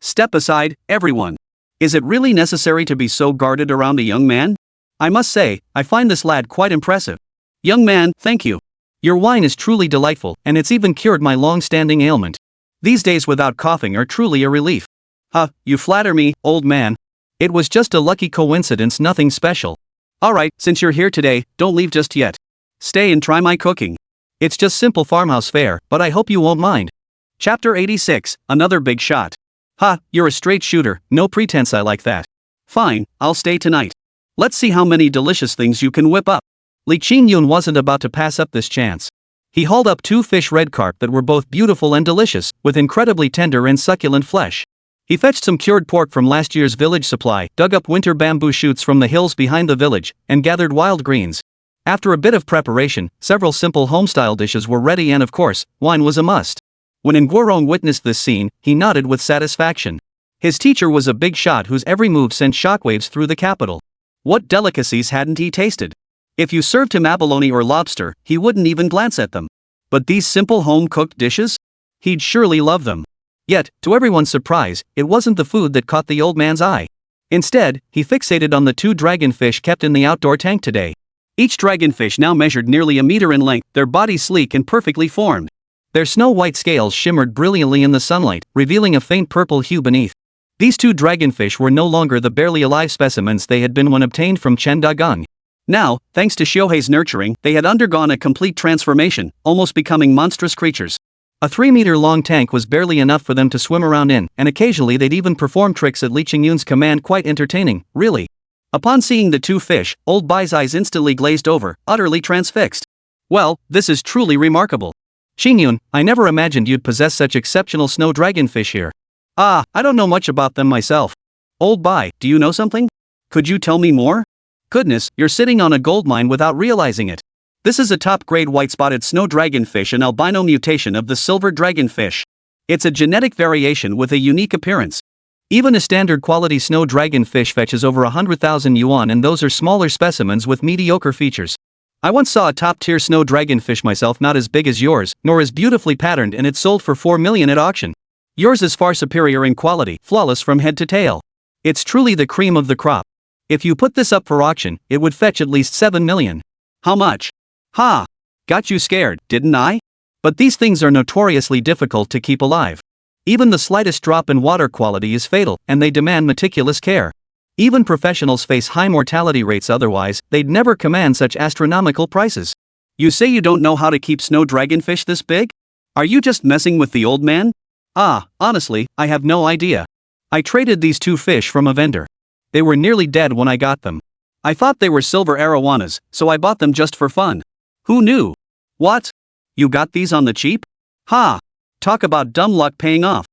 Step aside, everyone. Is it really necessary to be so guarded around a young man? I must say, I find this lad quite impressive. Young man, thank you. Your wine is truly delightful, and it's even cured my long-standing ailment. These days without coughing are truly a relief." You flatter me, old man. It was just a lucky coincidence, nothing special. Alright, since you're here today, don't leave just yet. Stay and try my cooking. It's just simple farmhouse fare, but I hope you won't mind. Chapter 86, Another Big Shot. Ha, you're a straight shooter, no pretense, I like that. Fine, I'll stay tonight. Let's see how many delicious things you can whip up. Li Qingyun wasn't about to pass up this chance. He hauled up 2 fish red carp that were both beautiful and delicious, with incredibly tender and succulent flesh. He fetched some cured pork from last year's village supply, dug up winter bamboo shoots from the hills behind the village, and gathered wild greens. After a bit of preparation, several simple homestyle dishes were ready and of course, wine was a must. When Nguorong witnessed this scene, he nodded with satisfaction. His teacher was a big shot whose every move sent shockwaves through the capital. What delicacies hadn't he tasted? If you served him abalone or lobster, he wouldn't even glance at them. But these simple home-cooked dishes? He'd surely love them. Yet, to everyone's surprise, it wasn't the food that caught the old man's eye. Instead, he fixated on the 2 dragonfish kept in the outdoor tank today. Each dragonfish now measured nearly a meter in length, their bodies sleek and perfectly formed. Their snow-white scales shimmered brilliantly in the sunlight, revealing a faint purple hue beneath. These 2 dragonfish were no longer the barely alive specimens they had been when obtained from Chen Dagang. Now, thanks to Xiuhei's nurturing, they had undergone a complete transformation, almost becoming monstrous creatures. A 3-meter-long tank was barely enough for them to swim around in, and occasionally they'd even perform tricks at Li Qingyun's command, quite entertaining, really. Upon seeing the 2 fish, old Bai's eyes instantly glazed over, utterly transfixed. Well, this is truly remarkable. Qingyun, I never imagined you'd possess such exceptional snow dragonfish here. I don't know much about them myself. Old Bai, do you know something? Could you tell me more? Goodness, you're sitting on a gold mine without realizing it. This is a top-grade white-spotted snow dragonfish, an albino mutation of the silver dragonfish. It's a genetic variation with a unique appearance. Even a standard quality snow dragonfish fetches over 100,000 yuan, and those are smaller specimens with mediocre features. I once saw a top-tier snow dragonfish myself, not as big as yours, nor as beautifully patterned, and it sold for 4 million at auction. Yours is far superior in quality, flawless from head to tail. It's truly the cream of the crop. If you put this up for auction, it would fetch at least 7 million. How much? Ha! Got you scared, didn't I? But these things are notoriously difficult to keep alive. Even the slightest drop in water quality is fatal, and they demand meticulous care. Even professionals face high mortality rates, otherwise, they'd never command such astronomical prices. You say you don't know how to keep snow dragonfish this big? Are you just messing with the old man? Honestly, I have no idea. I traded these 2 fish from a vendor. They were nearly dead when I got them. I thought they were silver arowanas, so I bought them just for fun. Who knew? What? You got these on the cheap? Ha! Talk about dumb luck paying off.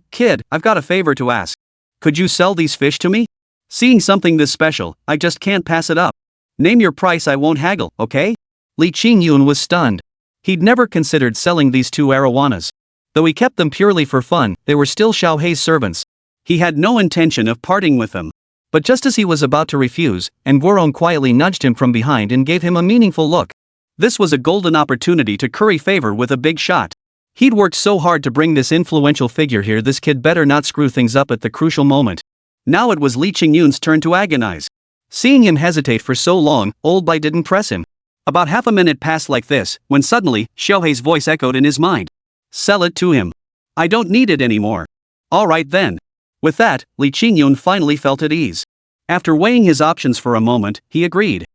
Kid, I've got a favor to ask. Could you sell these fish to me? Seeing something this special, I just can't pass it up. Name your price, I won't haggle, okay? Li Qingyun was stunned. He'd never considered selling these 2 arowanas. Though he kept them purely for fun, they were still Xiuhei's servants. He had no intention of parting with them. But just as he was about to refuse, Nguorong quietly nudged him from behind and gave him a meaningful look. This was a golden opportunity to curry favor with a big shot. He'd worked so hard to bring this influential figure here, this kid better not screw things up at the crucial moment. Now it was Li Qingyun's turn to agonize. Seeing him hesitate for so long, old Bai didn't press him. About half a minute passed like this, when suddenly, Xiuhei's voice echoed in his mind. Sell it to him. I don't need it anymore. All right then. With that, Li Qingyun finally felt at ease. After weighing his options for a moment, he agreed.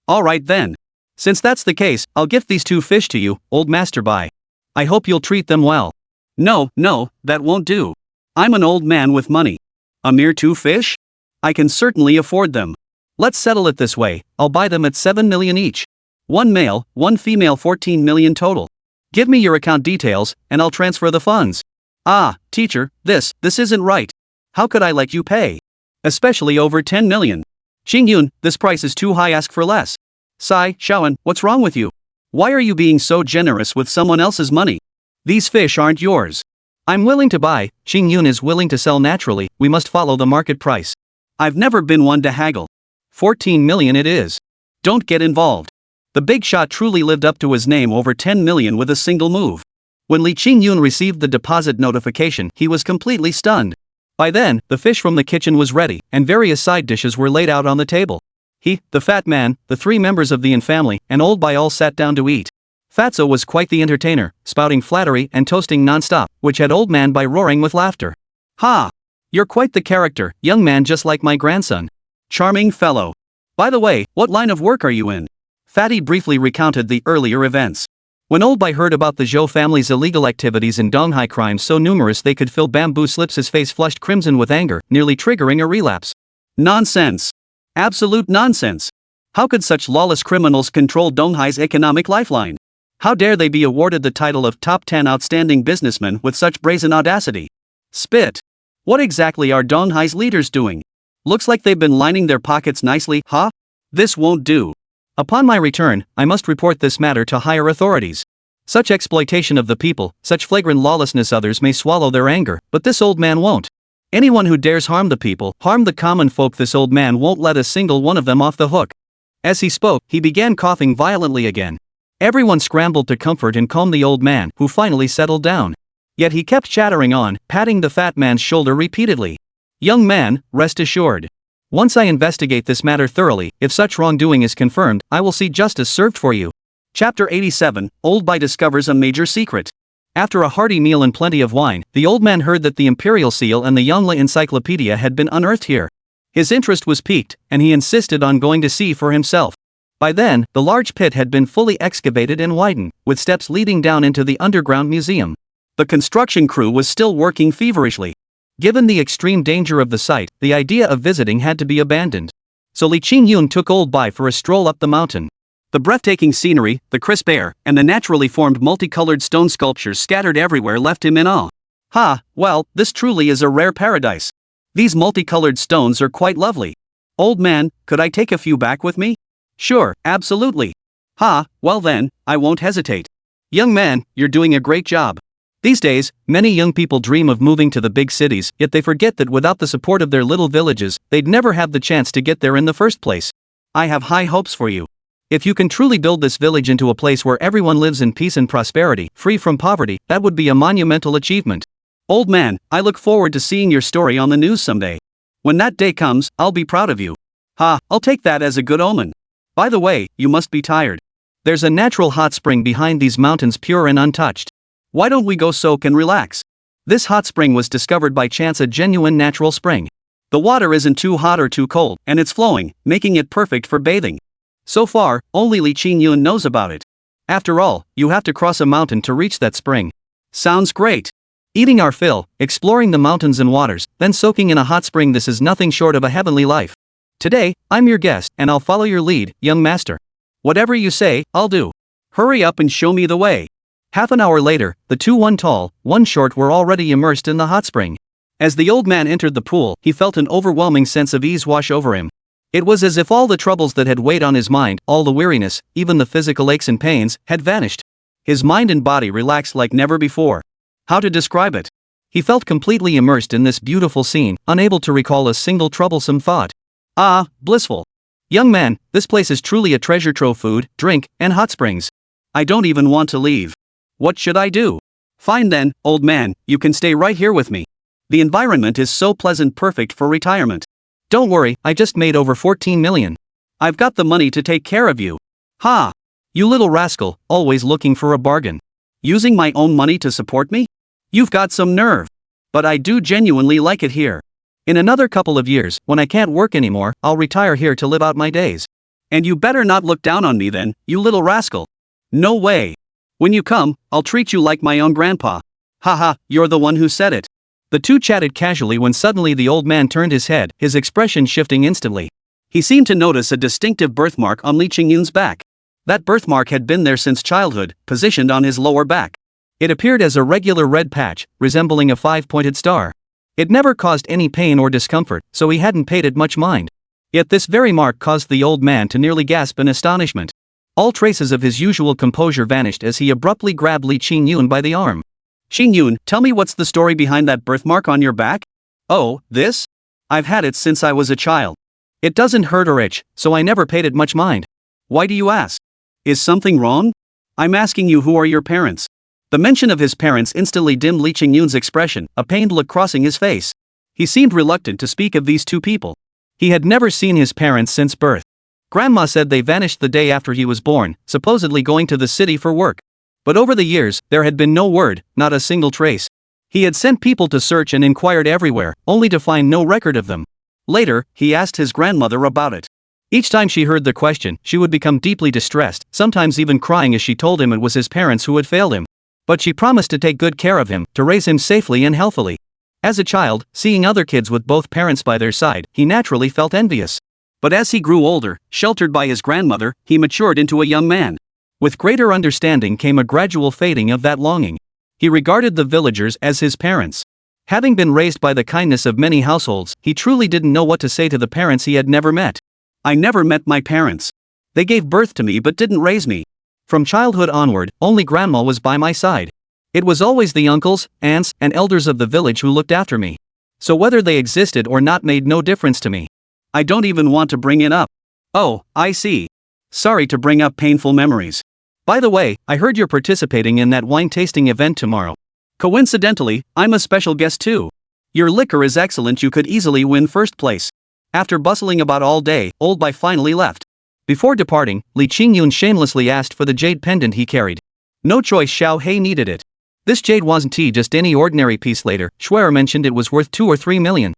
All right then. Since that's the case, I'll gift these 2 fish to you, old Master Bai. I hope you'll treat them well. No, that won't do. I'm an old man with money. A mere 2 fish? I can certainly afford them. Let's settle it this way, I'll buy them at 7 million each. 1 male, 1 female, 14 million total. Give me your account details, and I'll transfer the funds. Teacher, this isn't right. How could I let you pay? Especially over 10 million. Qingyun, this price is too high, ask for less. Sai, Shaoan, what's wrong with you? Why are you being so generous with someone else's money? These fish aren't yours. I'm willing to buy, Qingyun is willing to sell. Naturally, we must follow the market price. I've never been one to haggle. 14 million it is. Don't get involved. The big shot truly lived up to his name, over 10 million with a single move. When Li Qingyun received the deposit notification, he was completely stunned. By then, the fish from the kitchen was ready, and various side dishes were laid out on the table. He, the fat man, the 3 members of the Yin family, and old Bai all sat down to eat. Fatso was quite the entertainer, spouting flattery and toasting non-stop, which had old man Bai roaring with laughter. Ha! You're quite the character, young man, just like my grandson. Charming fellow. By the way, what line of work are you in? Fatty briefly recounted the earlier events. When Old Bai heard about the Zhou family's illegal activities and Donghai crimes so numerous they could fill bamboo slips, his face flushed crimson with anger, nearly triggering a relapse. Nonsense. Absolute nonsense. How could such lawless criminals control Donghai's economic lifeline? How dare they be awarded the title of top 10 outstanding businessmen with such brazen audacity? Spit. What exactly are Donghai's leaders doing? Looks like they've been lining their pockets nicely, huh? This won't do. Upon my return, I must report this matter to higher authorities. Such exploitation of the people, such flagrant lawlessness, others may swallow their anger, but this old man won't. Anyone who dares harm the people, harm the common folk, this old man won't let a single one of them off the hook. As he spoke, he began coughing violently again. Everyone scrambled to comfort and calm the old man, who finally settled down. Yet he kept chattering on, patting the fat man's shoulder repeatedly. Young man, rest assured. Once I investigate this matter thoroughly, if such wrongdoing is confirmed, I will see justice served for you. Chapter 87, Old Bai discovers a major secret. After a hearty meal and plenty of wine, the old man heard that the imperial seal and the Yongle encyclopedia had been unearthed here. His interest was piqued, and he insisted on going to see for himself. By then, the large pit had been fully excavated and widened, with steps leading down into the underground museum. The construction crew was still working feverishly. Given the extreme danger of the site, the idea of visiting had to be abandoned. So Li Qingyun took Old Bai for a stroll up the mountain. The breathtaking scenery, the crisp air, and the naturally formed multicolored stone sculptures scattered everywhere left him in awe. Well, this truly is a rare paradise. These multicolored stones are quite lovely. Old man, could I take a few back with me? Sure, absolutely. Well then, I won't hesitate. Young man, you're doing a great job. These days, many young people dream of moving to the big cities, yet they forget that without the support of their little villages, they'd never have the chance to get there in the first place. I have high hopes for you. If you can truly build this village into a place where everyone lives in peace and prosperity, free from poverty, that would be a monumental achievement. Old man, I look forward to seeing your story on the news someday. When that day comes, I'll be proud of you. I'll take that as a good omen. By the way, you must be tired. There's a natural hot spring behind these mountains, pure and untouched. Why don't we go soak and relax? This hot spring was discovered by chance, a genuine natural spring. The water isn't too hot or too cold, and it's flowing, making it perfect for bathing. So far, only Li Qingyun knows about it. After all, you have to cross a mountain to reach that spring. Sounds great. Eating our fill, exploring the mountains and waters, then soaking in a hot spring, this is nothing short of a heavenly life. Today, I'm your guest, and I'll follow your lead, young master. Whatever you say, I'll do. Hurry up and show me the way. Half an hour later, the two, one tall, one short, were already immersed in the hot spring. As the old man entered the pool, he felt an overwhelming sense of ease wash over him. It was as if all the troubles that had weighed on his mind, all the weariness, even the physical aches and pains, had vanished. His mind and body relaxed like never before. How to describe it? He felt completely immersed in this beautiful scene, unable to recall a single troublesome thought. Blissful. Young man, this place is truly a treasure trove: food, drink, and hot springs. I don't even want to leave. What should I do? Fine then, old man, you can stay right here with me. The environment is so pleasant, perfect for retirement. Don't worry, I just made over 14 million. I've got the money to take care of you. You little rascal, always looking for a bargain. Using my own money to support me? You've got some nerve. But I do genuinely like it here. In another couple of years, when I can't work anymore, I'll retire here to live out my days. And you better not look down on me then, you little rascal. No way. When you come, I'll treat you like my own grandpa. You're the one who said it. The two chatted casually when suddenly the old man turned his head, his expression shifting instantly. He seemed to notice a distinctive birthmark on Li Qingyun's back. That birthmark had been there since childhood, positioned on his lower back. It appeared as a regular red patch, resembling a 5-pointed star. It never caused any pain or discomfort, so he hadn't paid it much mind. Yet this very mark caused the old man to nearly gasp in astonishment. All traces of his usual composure vanished as he abruptly grabbed Li Qingyun by the arm. Qingyun, tell me, what's the story behind that birthmark on your back? Oh, this? I've had it since I was a child. It doesn't hurt or itch, so I never paid it much mind. Why do you ask? Is something wrong? I'm asking you, who are your parents? The mention of his parents instantly dimmed Li Qingyun's expression, a pained look crossing his face. He seemed reluctant to speak of these two people. He had never seen his parents since birth. Grandma said they vanished the day after he was born, supposedly going to the city for work. But over the years, there had been no word, not a single trace. He had sent people to search and inquired everywhere, only to find no record of them. Later, he asked his grandmother about it. Each time she heard the question, she would become deeply distressed, sometimes even crying as she told him it was his parents who had failed him. But she promised to take good care of him, to raise him safely and healthily. As a child, seeing other kids with both parents by their side, he naturally felt envious. But as he grew older, sheltered by his grandmother, he matured into a young man. With greater understanding came a gradual fading of that longing. He regarded the villagers as his parents. Having been raised by the kindness of many households, he truly didn't know what to say to the parents he had never met. I never met my parents. They gave birth to me but didn't raise me. From childhood onward, only grandma was by my side. It was always the uncles, aunts, and elders of the village who looked after me. So whether they existed or not made no difference to me. I don't even want to bring it up. Oh, I see. Sorry to bring up painful memories. By the way, I heard you're participating in that wine tasting event tomorrow. Coincidentally, I'm a special guest too. Your liquor is excellent, you could easily win first place. After bustling about all day, Old Bai finally left. Before departing, Li Qingyun shamelessly asked for the jade pendant he carried. No choice, Xiao He needed it. This jade wasn't just any ordinary piece. Later, Schwer mentioned it was worth 2 or 3 million.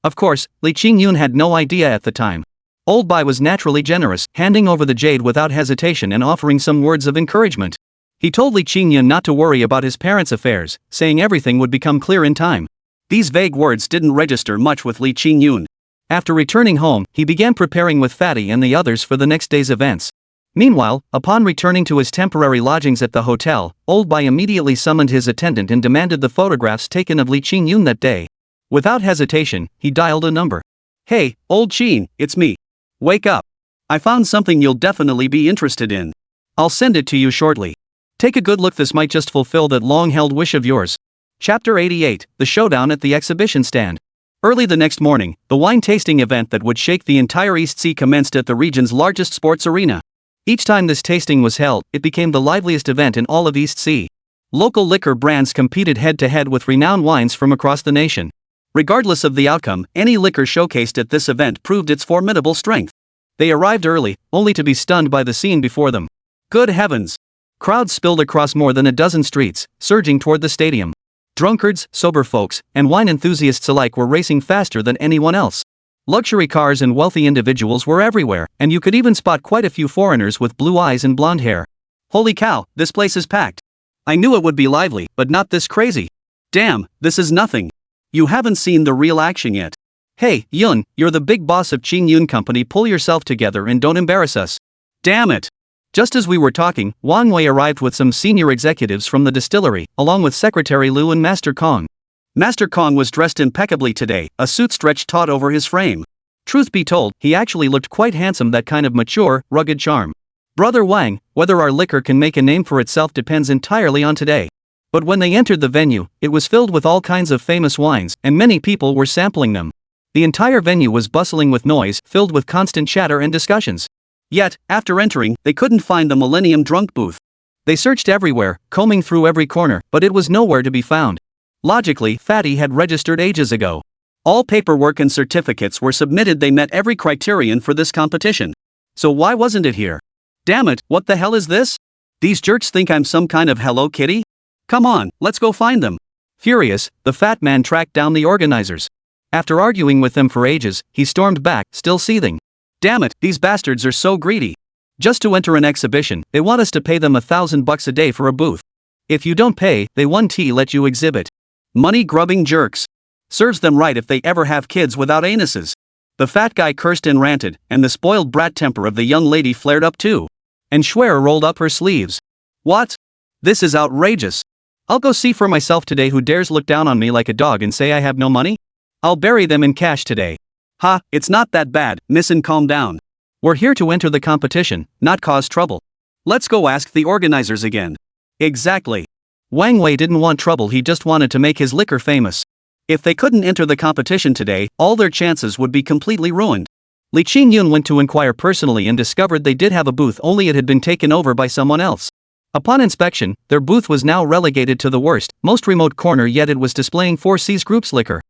Of course, Li Qingyun had no idea at the time. Old Bai was naturally generous, handing over the jade without hesitation and offering some words of encouragement. He told Li Qingyun not to worry about his parents' affairs, saying everything would become clear in time. These vague words didn't register much with Li Qingyun. After returning home, he began preparing with Fatty and the others for the next day's events. Meanwhile, upon returning to his temporary lodgings at the hotel, Old Bai immediately summoned his attendant and demanded the photographs taken of Li Qingyun that day. Without hesitation, he dialed a number. Hey, Old Qin, it's me. Wake up. I found something you'll definitely be interested in. I'll send it to you shortly. Take a good look, this might just fulfill that long-held wish of yours. Chapter 88, The Showdown at the Exhibition Stand. Early the next morning, the wine tasting event that would shake the entire East Sea commenced at the region's largest sports arena. Each time this tasting was held, it became the liveliest event in all of East Sea. Local liquor brands competed head-to-head with renowned wines from across the nation. Regardless of the outcome, any liquor showcased at this event proved its formidable strength. They arrived early, only to be stunned by the scene before them. Good heavens! Crowds spilled across more than a dozen streets, surging toward the stadium. Drunkards, sober folks, and wine enthusiasts alike were racing faster than anyone else. Luxury cars and wealthy individuals were everywhere, and you could even spot quite a few foreigners with blue eyes and blonde hair. Holy cow, this place is packed. I knew it would be lively, but not this crazy. Damn, this is nothing. You haven't seen the real action yet. Hey, Yun, you're the big boss of Qingyun Company, pull yourself together and don't embarrass us. Damn it. Just as we were talking, Wang Wei arrived with some senior executives from the distillery, along with Secretary Liu and Master Kong. Master Kong was dressed impeccably today, a suit stretched taut over his frame. Truth be told, he actually looked quite handsome, that kind of mature, rugged charm. Brother Wang, whether our liquor can make a name for itself depends entirely on today. But when they entered the venue, it was filled with all kinds of famous wines, and many people were sampling them. The entire venue was bustling with noise, filled with constant chatter and discussions. Yet, after entering, they couldn't find the Millennium Drunk booth. They searched everywhere, combing through every corner, but it was nowhere to be found. Logically, Fatty had registered ages ago. All paperwork and certificates were submitted, they met every criterion for this competition. So why wasn't it here? Damn it, what the hell is this? These jerks think I'm some kind of Hello Kitty? Come on, let's go find them. Furious, the fat man tracked down the organizers. After arguing with them for ages, he stormed back, still seething. Damn it, these bastards are so greedy. Just to enter an exhibition, they want us to pay them $1,000 a day for a booth. If you don't pay, they won't let you exhibit. Money-grubbing jerks. Serves them right if they ever have kids without anuses. The fat guy cursed and ranted, and the spoiled brat temper of the young lady flared up too. And Schwer rolled up her sleeves. What? This is outrageous. I'll go see for myself today who dares look down on me like a dog and say I have no money. I'll bury them in cash today. Ha, it's not that bad, missin', calm down. We're here to enter the competition, not cause trouble. Let's go ask the organizers again. Exactly. Wang Wei didn't want trouble, he just wanted to make his liquor famous. If they couldn't enter the competition today, all their chances would be completely ruined. Li Qingyun went to inquire personally and discovered they did have a booth, only it had been taken over by someone else. Upon inspection, their booth was now relegated to the worst, most remote corner, yet it was displaying 4 C's Group's liquor.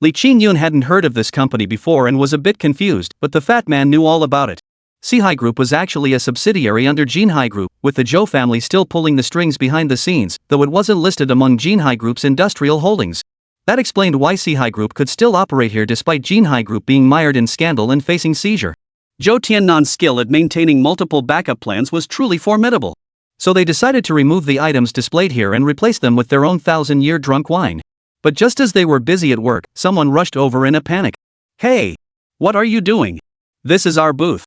Li Qingyun hadn't heard of this company before and was a bit confused, but the fat man knew all about it. Sihai Group was actually a subsidiary under Jinhai Group, with the Zhou family still pulling the strings behind the scenes, though it wasn't listed among Jinhai Group's industrial holdings. That explained why Sihai Group could still operate here despite Jinhai Group being mired in scandal and facing seizure. Zhou Tiannan's skill at maintaining multiple backup plans was truly formidable. So they decided to remove the items displayed here and replace them with their own 1,000-year drunk wine. But just as they were busy at work, someone rushed over in a panic. Hey! What are you doing? This is our booth.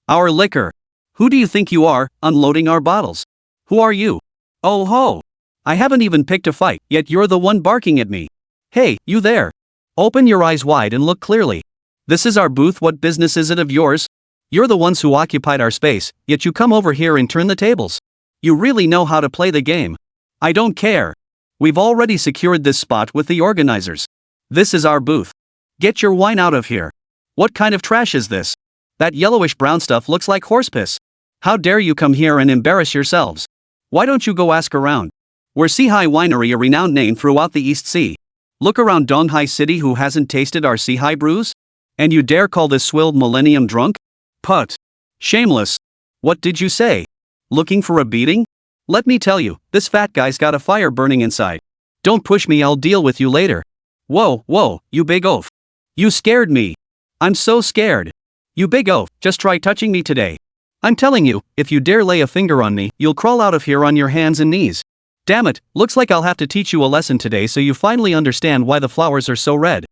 Our liquor. Who do you think you are, unloading our bottles? Who are you? Oh ho! I haven't even picked a fight, yet you're the one barking at me. Hey, you there! Open your eyes wide and look clearly. This is our booth. What business is it of yours? You're the ones who occupied our space, yet you come over here and turn the tables. You really know how to play the game. I don't care. We've already secured this spot with the organizers. This is our booth. Get your wine out of here. What kind of trash is this? That yellowish brown stuff looks like horse piss. How dare you come here and embarrass yourselves? Why don't you go ask around? We're Sihai Winery, a renowned name throughout the East Sea. Look around Donghai City who hasn't tasted our Sihai brews? And you dare call this swilled millennium drunk? Put. Shameless. What did you say? Looking for a beating? Let me tell you, this fat guy's got a fire burning inside. Don't push me, I'll deal with you later. Whoa, you big oaf. You scared me. I'm so scared. You big oaf, just try touching me today. I'm telling you, if you dare lay a finger on me, you'll crawl out of here on your hands and knees. Damn it, looks like I'll have to teach you a lesson today so you finally understand why the flowers are so red.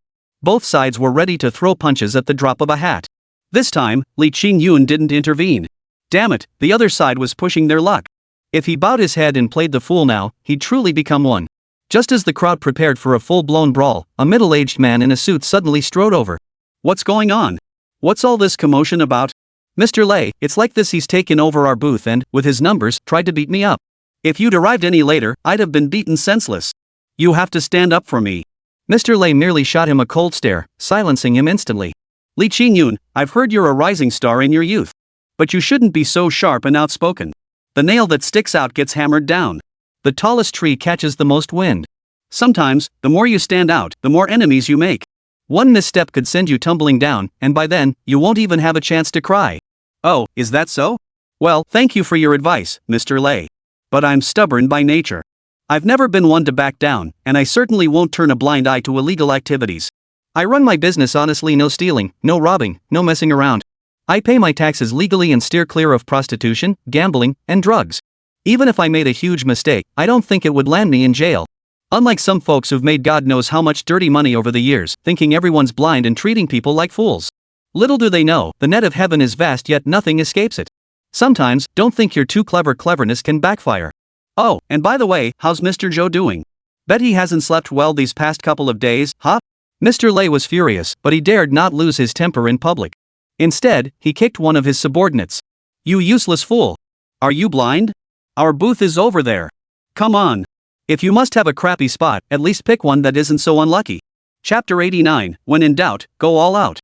Both sides were ready to throw punches at the drop of a hat. This time, Li Qingyun didn't intervene. Damn it, the other side was pushing their luck. If he bowed his head and played the fool now, he'd truly become one. Just as the crowd prepared for a full-blown brawl, a middle-aged man in a suit suddenly strode over. What's going on? What's all this commotion about? Mr. Lei, it's like this, he's taken over our booth and, with his numbers, tried to beat me up. If you'd arrived any later, I'd have been beaten senseless. You have to stand up for me. Mr. Lei merely shot him a cold stare, silencing him instantly. Li Qingyun, I've heard you're a rising star in your youth. But you shouldn't be so sharp and outspoken. The nail that sticks out gets hammered down. The tallest tree catches the most wind. Sometimes, the more you stand out, the more enemies you make. One misstep could send you tumbling down, and by then, you won't even have a chance to cry. Oh, is that so? Well, thank you for your advice, Mr. Lei. But I'm stubborn by nature. I've never been one to back down, and I certainly won't turn a blind eye to illegal activities. I run my business honestly, no stealing, no robbing, no messing around. I pay my taxes legally and steer clear of prostitution, gambling, and drugs. Even if I made a huge mistake, I don't think it would land me in jail. Unlike some folks who've made God knows how much dirty money over the years, thinking everyone's blind and treating people like fools. Little do they know, the net of heaven is vast yet nothing escapes it. Sometimes, don't think you're too clever, cleverness can backfire. Oh, and by the way, how's Mr. Zhou doing? Bet he hasn't slept well these past couple of days, huh? Mr. Lei was furious, but he dared not lose his temper in public. Instead, he kicked one of his subordinates. You useless fool. Are you blind? Our booth is over there. Come on. If you must have a crappy spot, at least pick one that isn't so unlucky. Chapter 89, When in doubt, go all out.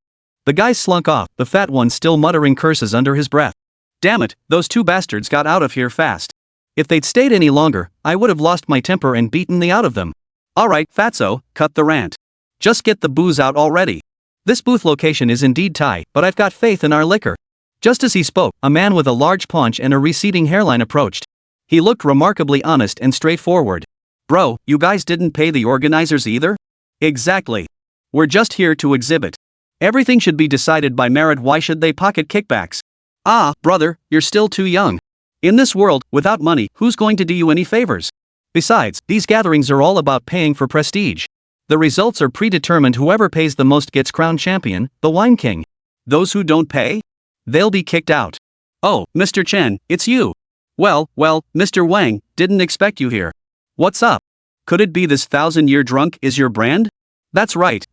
The guy slunk off, the fat one still muttering curses under his breath. Damn it, those two bastards got out of here fast. If they'd stayed any longer, I would have lost my temper and beaten the out of them. Alright, fatso, cut the rant. Just get the booze out already. This booth location is indeed tight, but I've got faith in our liquor. Just as he spoke, a man with a large paunch and a receding hairline approached. He looked remarkably honest and straightforward. Bro, you guys didn't pay the organizers either? Exactly. We're just here to exhibit. Everything should be decided by merit, why should they pocket kickbacks? Ah, brother, you're still too young. In this world, without money, who's going to do you any favors? Besides, these gatherings are all about paying for prestige. The results are predetermined, whoever pays the most gets crowned champion, the wine king. Those who don't pay? They'll be kicked out. Oh, Mr. Chen, it's you. Well, Mr. Wang, didn't expect you here. What's up? Could it be this 1,000-year drunk is your brand? That's right.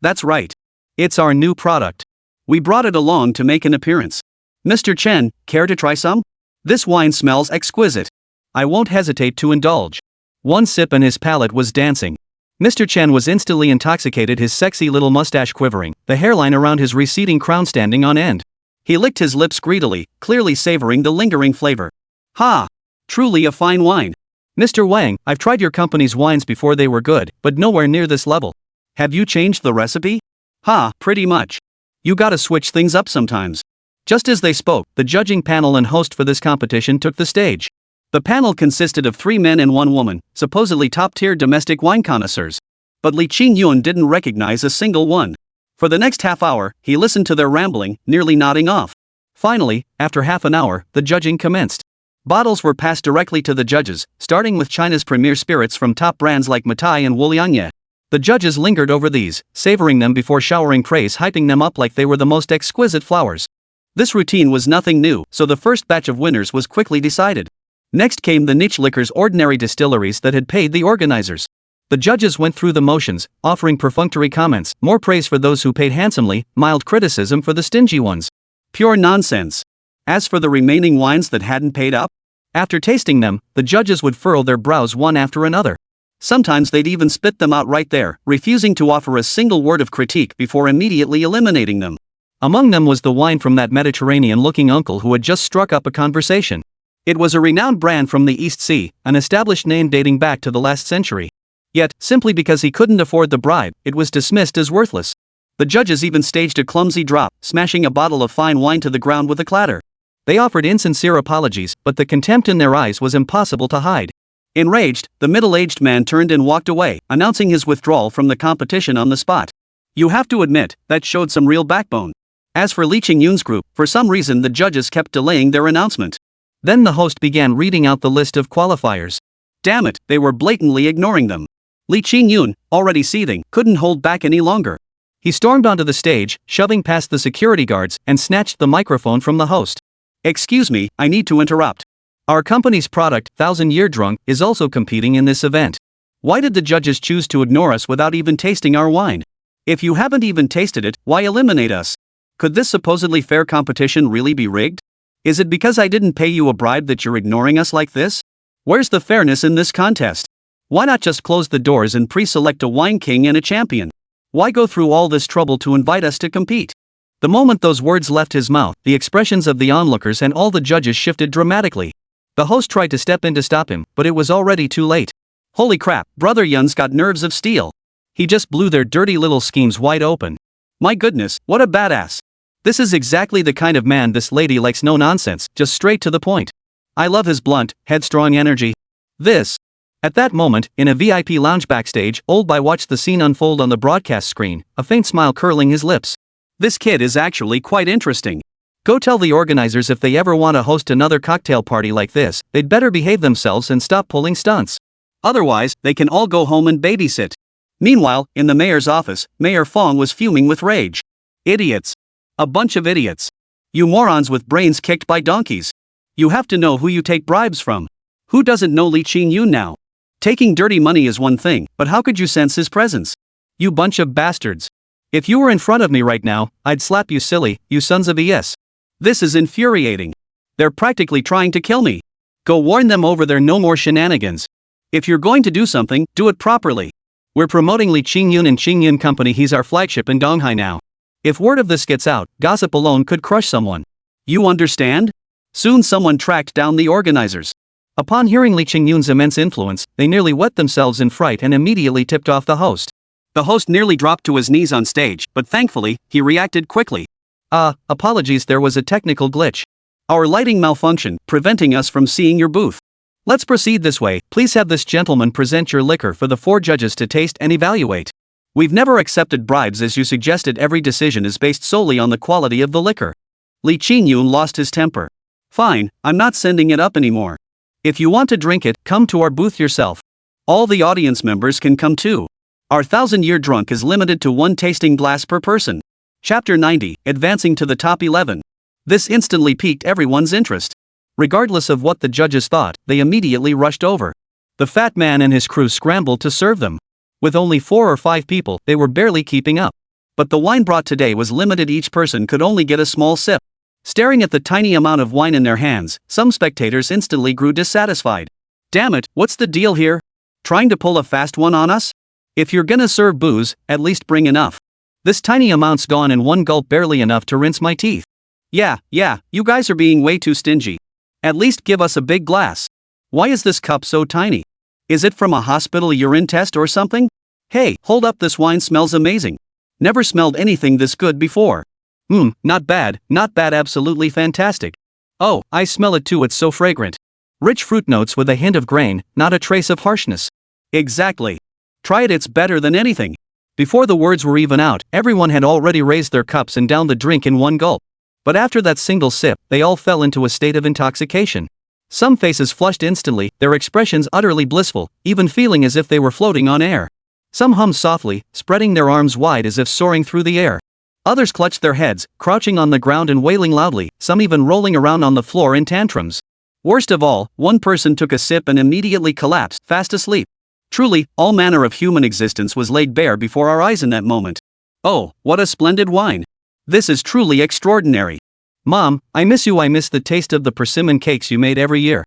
It's our new product. We brought it along to make an appearance. Mr. Chen, care to try some? This wine smells exquisite. I won't hesitate to indulge. One sip and his palate was dancing. Mr. Chen was instantly intoxicated, his sexy little mustache quivering, the hairline around his receding crown standing on end. He licked his lips greedily, clearly savoring the lingering flavor. Ha! Truly a fine wine. Mr. Wang, I've tried your company's wines before, they were good, but nowhere near this level. Have you changed the recipe? Ha, pretty much. You gotta switch things up sometimes. Just as they spoke, the judging panel and host for this competition took the stage. The panel consisted of 3 men and 1 woman, supposedly top-tier domestic wine connoisseurs. But Li Qingyun didn't recognize a single one. For the next half hour, he listened to their rambling, nearly nodding off. Finally, after half an hour, the judging commenced. Bottles were passed directly to the judges, starting with China's premier spirits from top brands like Matai and Wuliangye. The judges lingered over these, savoring them before showering praise, hyping them up like they were the most exquisite flowers. This routine was nothing new, so the first batch of winners was quickly decided. Next came the niche liquors, ordinary distilleries that had paid the organizers. The judges went through the motions, offering perfunctory comments, more praise for those who paid handsomely, mild criticism for the stingy ones. Pure nonsense. As for the remaining wines that hadn't paid up, after tasting them, the judges would furrow their brows one after another. Sometimes they'd even spit them out right there, refusing to offer a single word of critique before immediately eliminating them. Among them was the wine from that Mediterranean-looking uncle who had just struck up a conversation. It was a renowned brand from the East Sea, an established name dating back to the last century. Yet, simply because he couldn't afford the bribe, it was dismissed as worthless. The judges even staged a clumsy drop, smashing a bottle of fine wine to the ground with a clatter. They offered insincere apologies, but the contempt in their eyes was impossible to hide. Enraged, the middle-aged man turned and walked away, announcing his withdrawal from the competition on the spot. You have to admit, that showed some real backbone. As for Li Qingyun's group, for some reason the judges kept delaying their announcement. Then the host began reading out the list of qualifiers. Damn it, they were blatantly ignoring them. Li Qingyun, already seething, couldn't hold back any longer. He stormed onto the stage, shoving past the security guards, and snatched the microphone from the host. Excuse me, I need to interrupt. Our company's product, 1000-Year Drunk, is also competing in this event. Why did the judges choose to ignore us without even tasting our wine? If you haven't even tasted it, why eliminate us? Could this supposedly fair competition really be rigged? Is it because I didn't pay you a bribe that you're ignoring us like this? Where's the fairness in this contest? Why not just close the doors and pre-select a wine king and a champion? Why go through all this trouble to invite us to compete? The moment those words left his mouth, the expressions of the onlookers and all the judges shifted dramatically. The host tried to step in to stop him, but it was already too late. Holy crap, Brother Yun's got nerves of steel. He just blew their dirty little schemes wide open. My goodness, what a badass. This is exactly the kind of man this lady likes, no nonsense, just straight to the point. I love his blunt, headstrong energy. At that moment, in a VIP lounge backstage, Old Bai watched the scene unfold on the broadcast screen, a faint smile curling his lips. This kid is actually quite interesting. Go tell the organizers if they ever want to host another cocktail party like this, they'd better behave themselves and stop pulling stunts. Otherwise, they can all go home and babysit. Meanwhile, in the mayor's office, Mayor Fong was fuming with rage. Idiots. A bunch of idiots. You morons with brains kicked by donkeys. You have to know who you take bribes from. Who doesn't know Li Qingyun now? Taking dirty money is one thing, but how could you sense his presence? You bunch of bastards. If you were in front of me right now, I'd slap you silly, you sons of ES. This is infuriating. They're practically trying to kill me. Go warn them over there, no more shenanigans. If you're going to do something, do it properly. We're promoting Li Qingyun and Qingyun Company, he's our flagship in Donghai now. If word of this gets out, gossip alone could crush someone. You understand? Soon someone tracked down the organizers. Upon hearing Li Qingyun's immense influence, they nearly wet themselves in fright and immediately tipped off the host. The host nearly dropped to his knees on stage, but thankfully, he reacted quickly. Apologies, there was a technical glitch. Our lighting malfunctioned, preventing us from seeing your booth. Let's proceed this way, please have this gentleman present your liquor for the 4 judges to taste and evaluate. We've never accepted bribes, as you suggested. Every decision is based solely on the quality of the liquor. Li Qingyun lost his temper. Fine, I'm not sending it up anymore. If you want to drink it, come to our booth yourself. All the audience members can come too. Our 1000-Year Drunk is limited to 1 tasting glass per person. Chapter 90, Advancing to the Top 11. This instantly piqued everyone's interest. Regardless of what the judges thought, they immediately rushed over. The fat man and his crew scrambled to serve them. With only 4 or 5 people, they were barely keeping up. But the wine brought today was limited, each person could only get a small sip. Staring at the tiny amount of wine in their hands, some spectators instantly grew dissatisfied. Damn it, what's the deal here? Trying to pull a fast one on us? If you're gonna serve booze, at least bring enough. This tiny amount's gone in one gulp, barely enough to rinse my teeth. Yeah, you guys are being way too stingy. At least give us a big glass. Why is this cup so tiny? Is it from a hospital urine test or something? Hey, hold up, this wine smells amazing. Never smelled anything this good before. Not bad, absolutely fantastic. Oh, I smell it too, it's so fragrant. Rich fruit notes with a hint of grain, not a trace of harshness. Exactly. Try it, it's better than anything. Before the words were even out, everyone had already raised their cups and downed the drink in one gulp. But after that single sip, they all fell into a state of intoxication. Some faces flushed instantly, their expressions utterly blissful, even feeling as if they were floating on air. Some hummed softly, spreading their arms wide as if soaring through the air. Others clutched their heads, crouching on the ground and wailing loudly, some even rolling around on the floor in tantrums. Worst of all, one person took a sip and immediately collapsed, fast asleep. Truly, all manner of human existence was laid bare before our eyes in that moment. Oh, what a splendid wine! This is truly extraordinary. Mom, I miss you. I miss the taste of the persimmon cakes you made every year.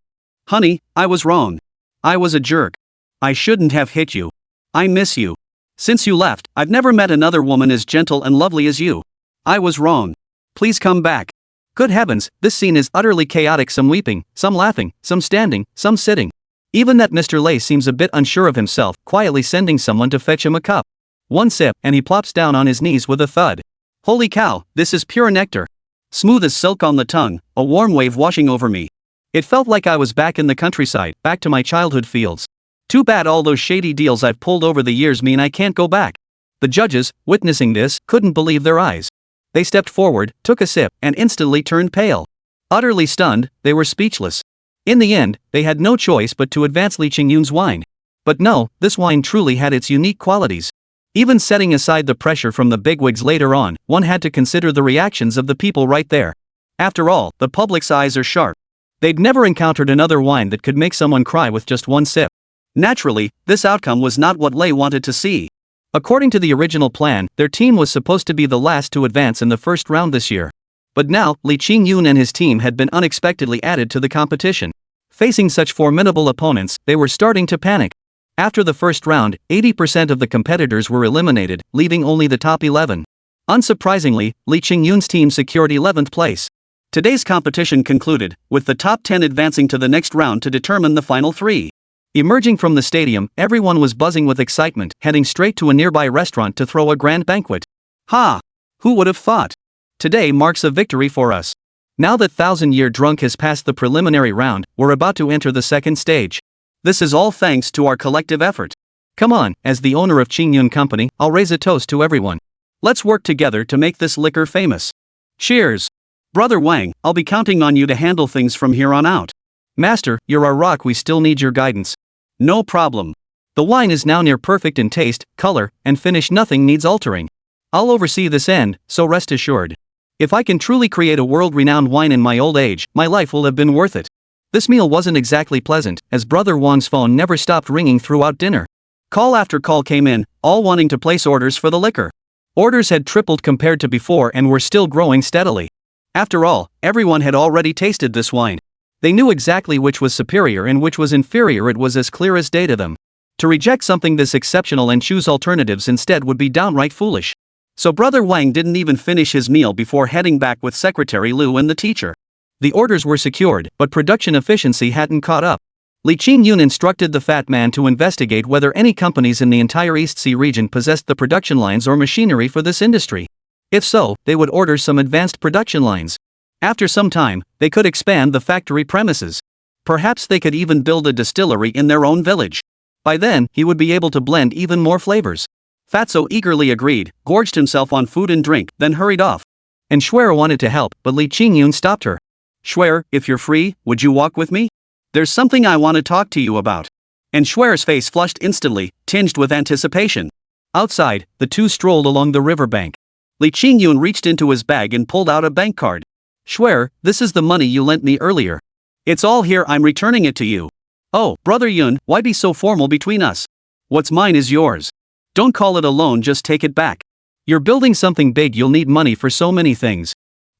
Honey, I was wrong. I was a jerk. I shouldn't have hit you. I miss you. Since you left, I've never met another woman as gentle and lovely as you. I was wrong. Please come back. Good heavens, this scene is utterly chaotic, some weeping, some laughing, some standing, some sitting. Even that Mr. Lei seems a bit unsure of himself, quietly sending someone to fetch him a cup. One sip, and he plops down on his knees with a thud. Holy cow, this is pure nectar. Smooth as silk on the tongue, a warm wave washing over me. It felt like I was back in the countryside, back to my childhood fields. Too bad all those shady deals I've pulled over the years mean I can't go back. The judges, witnessing this, couldn't believe their eyes. They stepped forward, took a sip, and instantly turned pale. Utterly stunned, they were speechless. In the end, they had no choice but to advance Li Qingyun's wine. But no, this wine truly had its unique qualities. Even setting aside the pressure from the bigwigs later on, one had to consider the reactions of the people right there. After all, the public's eyes are sharp. They'd never encountered another wine that could make someone cry with just one sip. Naturally, this outcome was not what Lei wanted to see. According to the original plan, their team was supposed to be the last to advance in the first round this year. But now, Li Qingyun and his team had been unexpectedly added to the competition. Facing such formidable opponents, they were starting to panic. After the first round, 80% of the competitors were eliminated, leaving only the top 11. Unsurprisingly, Li Qingyun's team secured 11th place. Today's competition concluded, with the top 10 advancing to the next round to determine the final 3. Emerging from the stadium, everyone was buzzing with excitement, heading straight to a nearby restaurant to throw a grand banquet. Ha! Who would have thought? Today marks a victory for us. Now that thousand-year drunk has passed the preliminary round, we're about to enter the second stage. This is all thanks to our collective effort. Come on, as the owner of Qingyun Company, I'll raise a toast to everyone. Let's work together to make this liquor famous. Cheers! Brother Wang, I'll be counting on you to handle things from here on out. Master, you're our rock, we still need your guidance. No problem. The wine is now near perfect in taste, color, and finish. Nothing needs altering. I'll oversee this end, so rest assured. If I can truly create a world-renowned wine in my old age, my life will have been worth it. This meal wasn't exactly pleasant, as Brother Wang's phone never stopped ringing throughout dinner. Call after call came in, all wanting to place orders for the liquor. Orders had tripled compared to before and were still growing steadily. After all, everyone had already tasted this wine. They knew exactly which was superior and which was inferior. It was as clear as day to them. To reject something this exceptional and choose alternatives instead would be downright foolish. So Brother Wang didn't even finish his meal before heading back with Secretary Liu and the teacher. The orders were secured, but production efficiency hadn't caught up. Li Qingyun instructed the fat man to investigate whether any companies in the entire East Sea region possessed the production lines or machinery for this industry. If so, they would order some advanced production lines. After some time, they could expand the factory premises. Perhaps they could even build a distillery in their own village. By then, he would be able to blend even more flavors. Fatso eagerly agreed, gorged himself on food and drink, then hurried off. And Schwer wanted to help, but Li Qingyun stopped her. Schwer, if you're free, would you walk with me? There's something I want to talk to you about. And Schwer's face flushed instantly, tinged with anticipation. Outside, the two strolled along the riverbank. Li Qingyun reached into his bag and pulled out a bank card. Schwer, this is the money you lent me earlier. It's all here, I'm returning it to you. Oh, Brother Yun, why be so formal between us? What's mine is yours. Don't call it a loan, just take it back. You're building something big, you'll need money for so many things.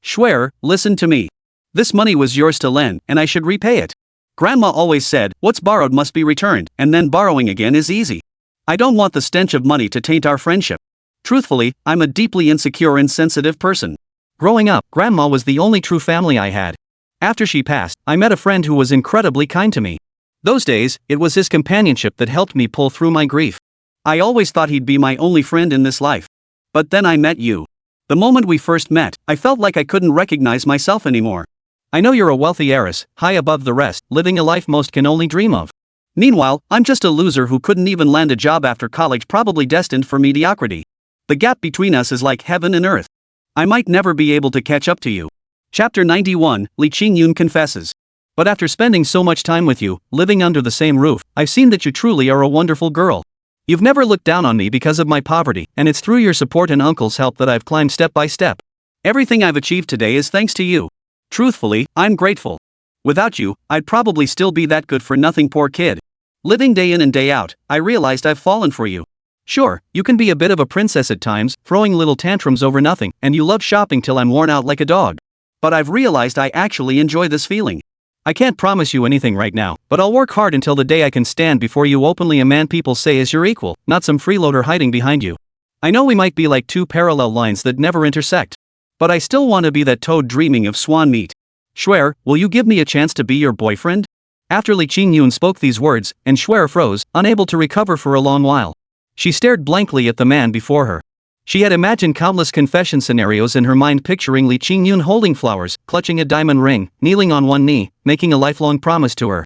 Schwer, listen to me. This money was yours to lend, and I should repay it. Grandma always said, what's borrowed must be returned, and then borrowing again is easy. I don't want the stench of money to taint our friendship. Truthfully, I'm a deeply insecure and sensitive person. Growing up, Grandma was the only true family I had. After she passed, I met a friend who was incredibly kind to me. Those days, it was his companionship that helped me pull through my grief. I always thought he'd be my only friend in this life. But then I met you. The moment we first met, I felt like I couldn't recognize myself anymore. I know you're a wealthy heiress, high above the rest, living a life most can only dream of. Meanwhile, I'm just a loser who couldn't even land a job after college, probably destined for mediocrity. The gap between us is like heaven and earth. I might never be able to catch up to you. Chapter 91, Li Qingyun confesses. But after spending so much time with you, living under the same roof, I've seen that you truly are a wonderful girl. You've never looked down on me because of my poverty, and it's through your support and uncle's help that I've climbed step by step. Everything I've achieved today is thanks to you. Truthfully, I'm grateful. Without you, I'd probably still be that good-for-nothing poor kid. Living day in and day out, I realized I've fallen for you. Sure, you can be a bit of a princess at times, throwing little tantrums over nothing, and you love shopping till I'm worn out like a dog. But I've realized I actually enjoy this feeling. I can't promise you anything right now, but I'll work hard until the day I can stand before you openly a man people say is your equal, not some freeloader hiding behind you. I know we might be like two parallel lines that never intersect. But I still want to be that toad dreaming of swan meat. Schwer, will you give me a chance to be your boyfriend? After Li Qingyun spoke these words, and Schwer froze, unable to recover for a long while. She stared blankly at the man before her. She had imagined countless confession scenarios in her mind, picturing Li Qingyun holding flowers, clutching a diamond ring, kneeling on one knee, making a lifelong promise to her.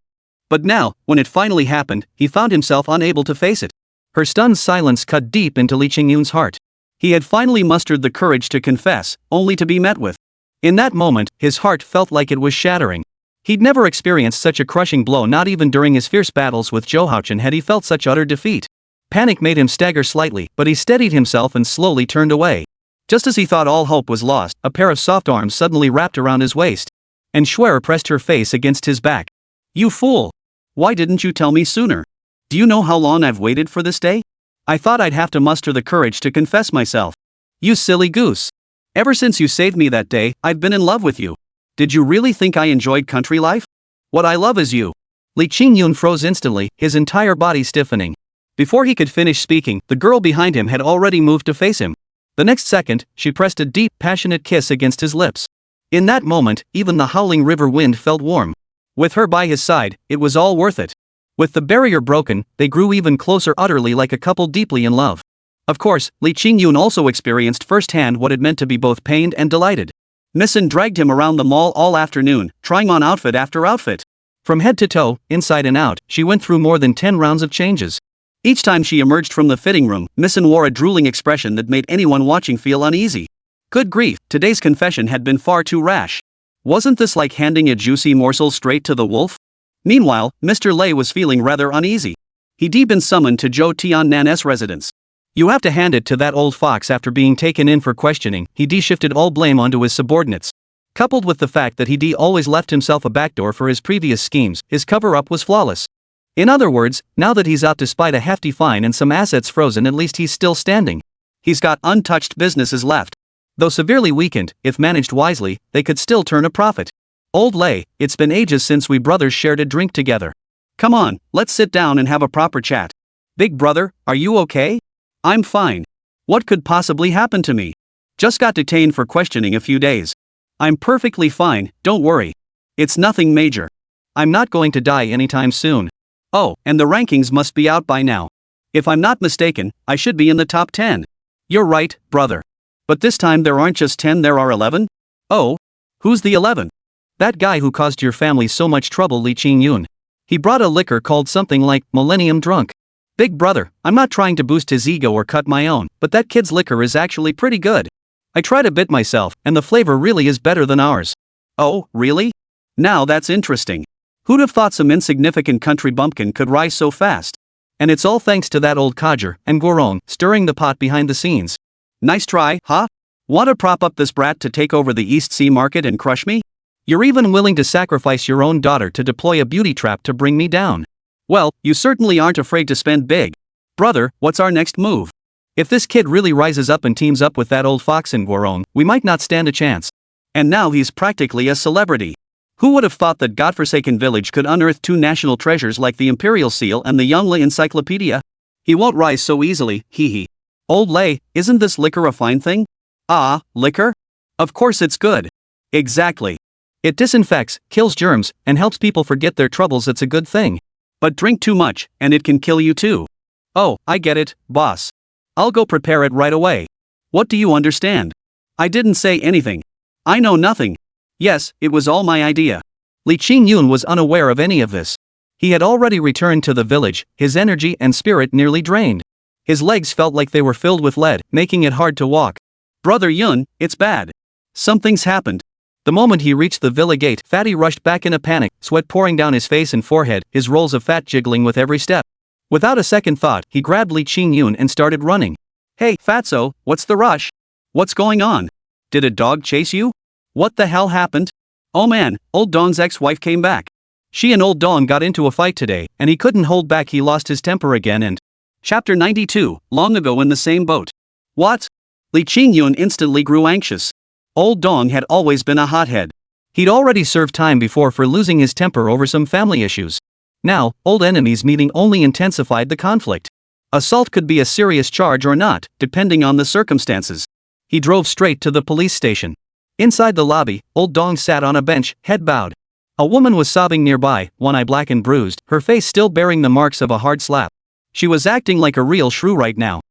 But now, when it finally happened, he found himself unable to face it. Her stunned silence cut deep into Li Qingyun's heart. He had finally mustered the courage to confess, only to be met with. In that moment, his heart felt like it was shattering. He'd never experienced such a crushing blow, not even during his fierce battles with Zhou had he felt such utter defeat. Panic made him stagger slightly, but he steadied himself and slowly turned away. Just as he thought all hope was lost, a pair of soft arms suddenly wrapped around his waist. And Schwer pressed her face against his back. You fool! Why didn't you tell me sooner? Do you know how long I've waited for this day? I thought I'd have to muster the courage to confess myself. You silly goose! Ever since you saved me that day, I've been in love with you. Did you really think I enjoyed country life? What I love is you. Li Qingyun froze instantly, his entire body stiffening. Before he could finish speaking, the girl behind him had already moved to face him. The next second, she pressed a deep, passionate kiss against his lips. In that moment, even the howling river wind felt warm. With her by his side, it was all worth it. With the barrier broken, they grew even closer, utterly like a couple deeply in love. Of course, Li Qingyun also experienced firsthand what it meant to be both pained and delighted. Nissen dragged him around the mall all afternoon, trying on outfit after outfit. From head to toe, inside and out, she went through more than 10 rounds of changes. Each time she emerged from the fitting room, Nissen wore a drooling expression that made anyone watching feel uneasy. Good grief, today's confession had been far too rash. Wasn't this like handing a juicy morsel straight to the wolf? Meanwhile, Mr. Lei was feeling rather uneasy. He'd been summoned to Zhou Tiannan's residence. You have to hand it to that old fox. After being taken in for questioning, he shifted all blame onto his subordinates. Coupled with the fact that he always left himself a backdoor for his previous schemes, his cover-up was flawless. In other words, now that he's out despite a hefty fine and some assets frozen, at least he's still standing. He's got untouched businesses left. Though severely weakened, if managed wisely, they could still turn a profit. Old Lei, it's been ages since we brothers shared a drink together. Come on, let's sit down and have a proper chat. Big brother, are you okay? I'm fine. What could possibly happen to me? Just got detained for questioning a few days. I'm perfectly fine, don't worry. It's nothing major. I'm not going to die anytime soon. Oh, and the rankings must be out by now. If I'm not mistaken, I should be in the top 10. You're right, brother. But this time there aren't just 10, there are 11? Oh? Who's the 11? That guy who caused your family so much trouble, Li Qingyun. He brought a liquor called something like Millennium Drunk. Big brother, I'm not trying to boost his ego or cut my own, but that kid's liquor is actually pretty good. I tried a bit myself, and the flavor really is better than ours. Oh, really? Now that's interesting. Who'd have thought some insignificant country bumpkin could rise so fast? And it's all thanks to that old codger and Guorong stirring the pot behind the scenes. Nice try, huh? Want to prop up this brat to take over the East Sea market and crush me? You're even willing to sacrifice your own daughter to deploy a beauty trap to bring me down. Well, you certainly aren't afraid to spend big. Brother, what's our next move? If this kid really rises up and teams up with that old fox in Guorong, we might not stand a chance. And now he's practically a celebrity. Who would have thought that godforsaken village could unearth two national treasures like the Imperial Seal and the Yongle Encyclopedia? He won't rise so easily, hee. Old Lei, isn't this liquor a fine thing? Ah, liquor? Of course it's good. Exactly. It disinfects, kills germs, and helps people forget their troubles. It's a good thing. But drink too much, and it can kill you too. Oh, I get it, boss. I'll go prepare it right away. What do you understand? I didn't say anything. I know nothing. Yes, it was all my idea. Li Qingyun was unaware of any of this. He had already returned to the village, his energy and spirit nearly drained. His legs felt like they were filled with lead, making it hard to walk. Brother Yun, it's bad. Something's happened. The moment he reached the villa gate, Fatty rushed back in a panic, sweat pouring down his face and forehead, his rolls of fat jiggling with every step. Without a second thought, he grabbed Li Qingyun and started running. "Hey, fatso, what's the rush? What's going on? Did a dog chase you? What the hell happened? Oh man, old Dong's ex-wife came back. She and old Dong got into a fight today, and he couldn't hold back, he lost his temper again and..." Chapter 92, long ago in the same boat. What? Li Qingyun instantly grew anxious. Old Dong had always been a hothead. He'd already served time before for losing his temper over some family issues. Now, old enemies meeting only intensified the conflict. Assault could be a serious charge or not, depending on the circumstances. He drove straight to the police station. Inside the lobby, old Dong sat on a bench, head bowed. A woman was sobbing nearby, one eye black and bruised, her face still bearing the marks of a hard slap. She was acting like a real shrew right now.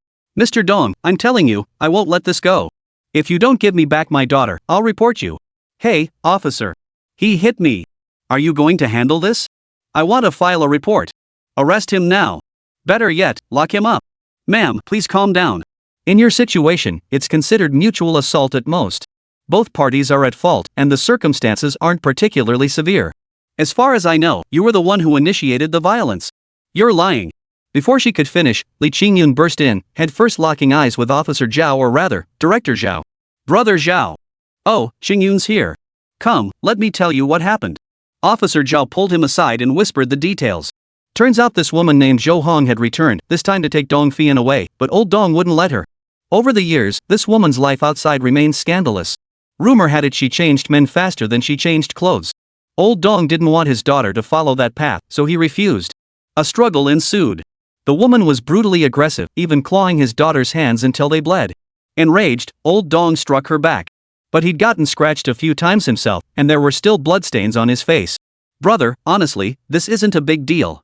"Mr. Dong, I'm telling you, I won't let this go. If you don't give me back my daughter, I'll report you." "Hey, officer. He hit me. Are you going to handle this? I want to file a report. Arrest him now. Better yet, lock him up." "Ma'am, please calm down. In your situation, it's considered mutual assault at most. Both parties are at fault, and the circumstances aren't particularly severe. As far as I know, you were the one who initiated the violence." "You're lying." Before she could finish, Li Qingyun burst in, head first locking eyes with Officer Zhao, or rather, Director Zhao. "Brother Zhao. Oh, Qingyun's here. Come, let me tell you what happened." Officer Zhao pulled him aside and whispered the details. Turns out this woman named Zhou Hong had returned, this time to take Dong Fian away, but old Dong wouldn't let her. Over the years, this woman's life outside remained scandalous. Rumor had it she changed men faster than she changed clothes. Old Dong didn't want his daughter to follow that path, so he refused. A struggle ensued. The woman was brutally aggressive, even clawing his daughter's hands until they bled. Enraged, old Dong struck her back. But he'd gotten scratched a few times himself, and there were still bloodstains on his face. "Brother, honestly, this isn't a big deal.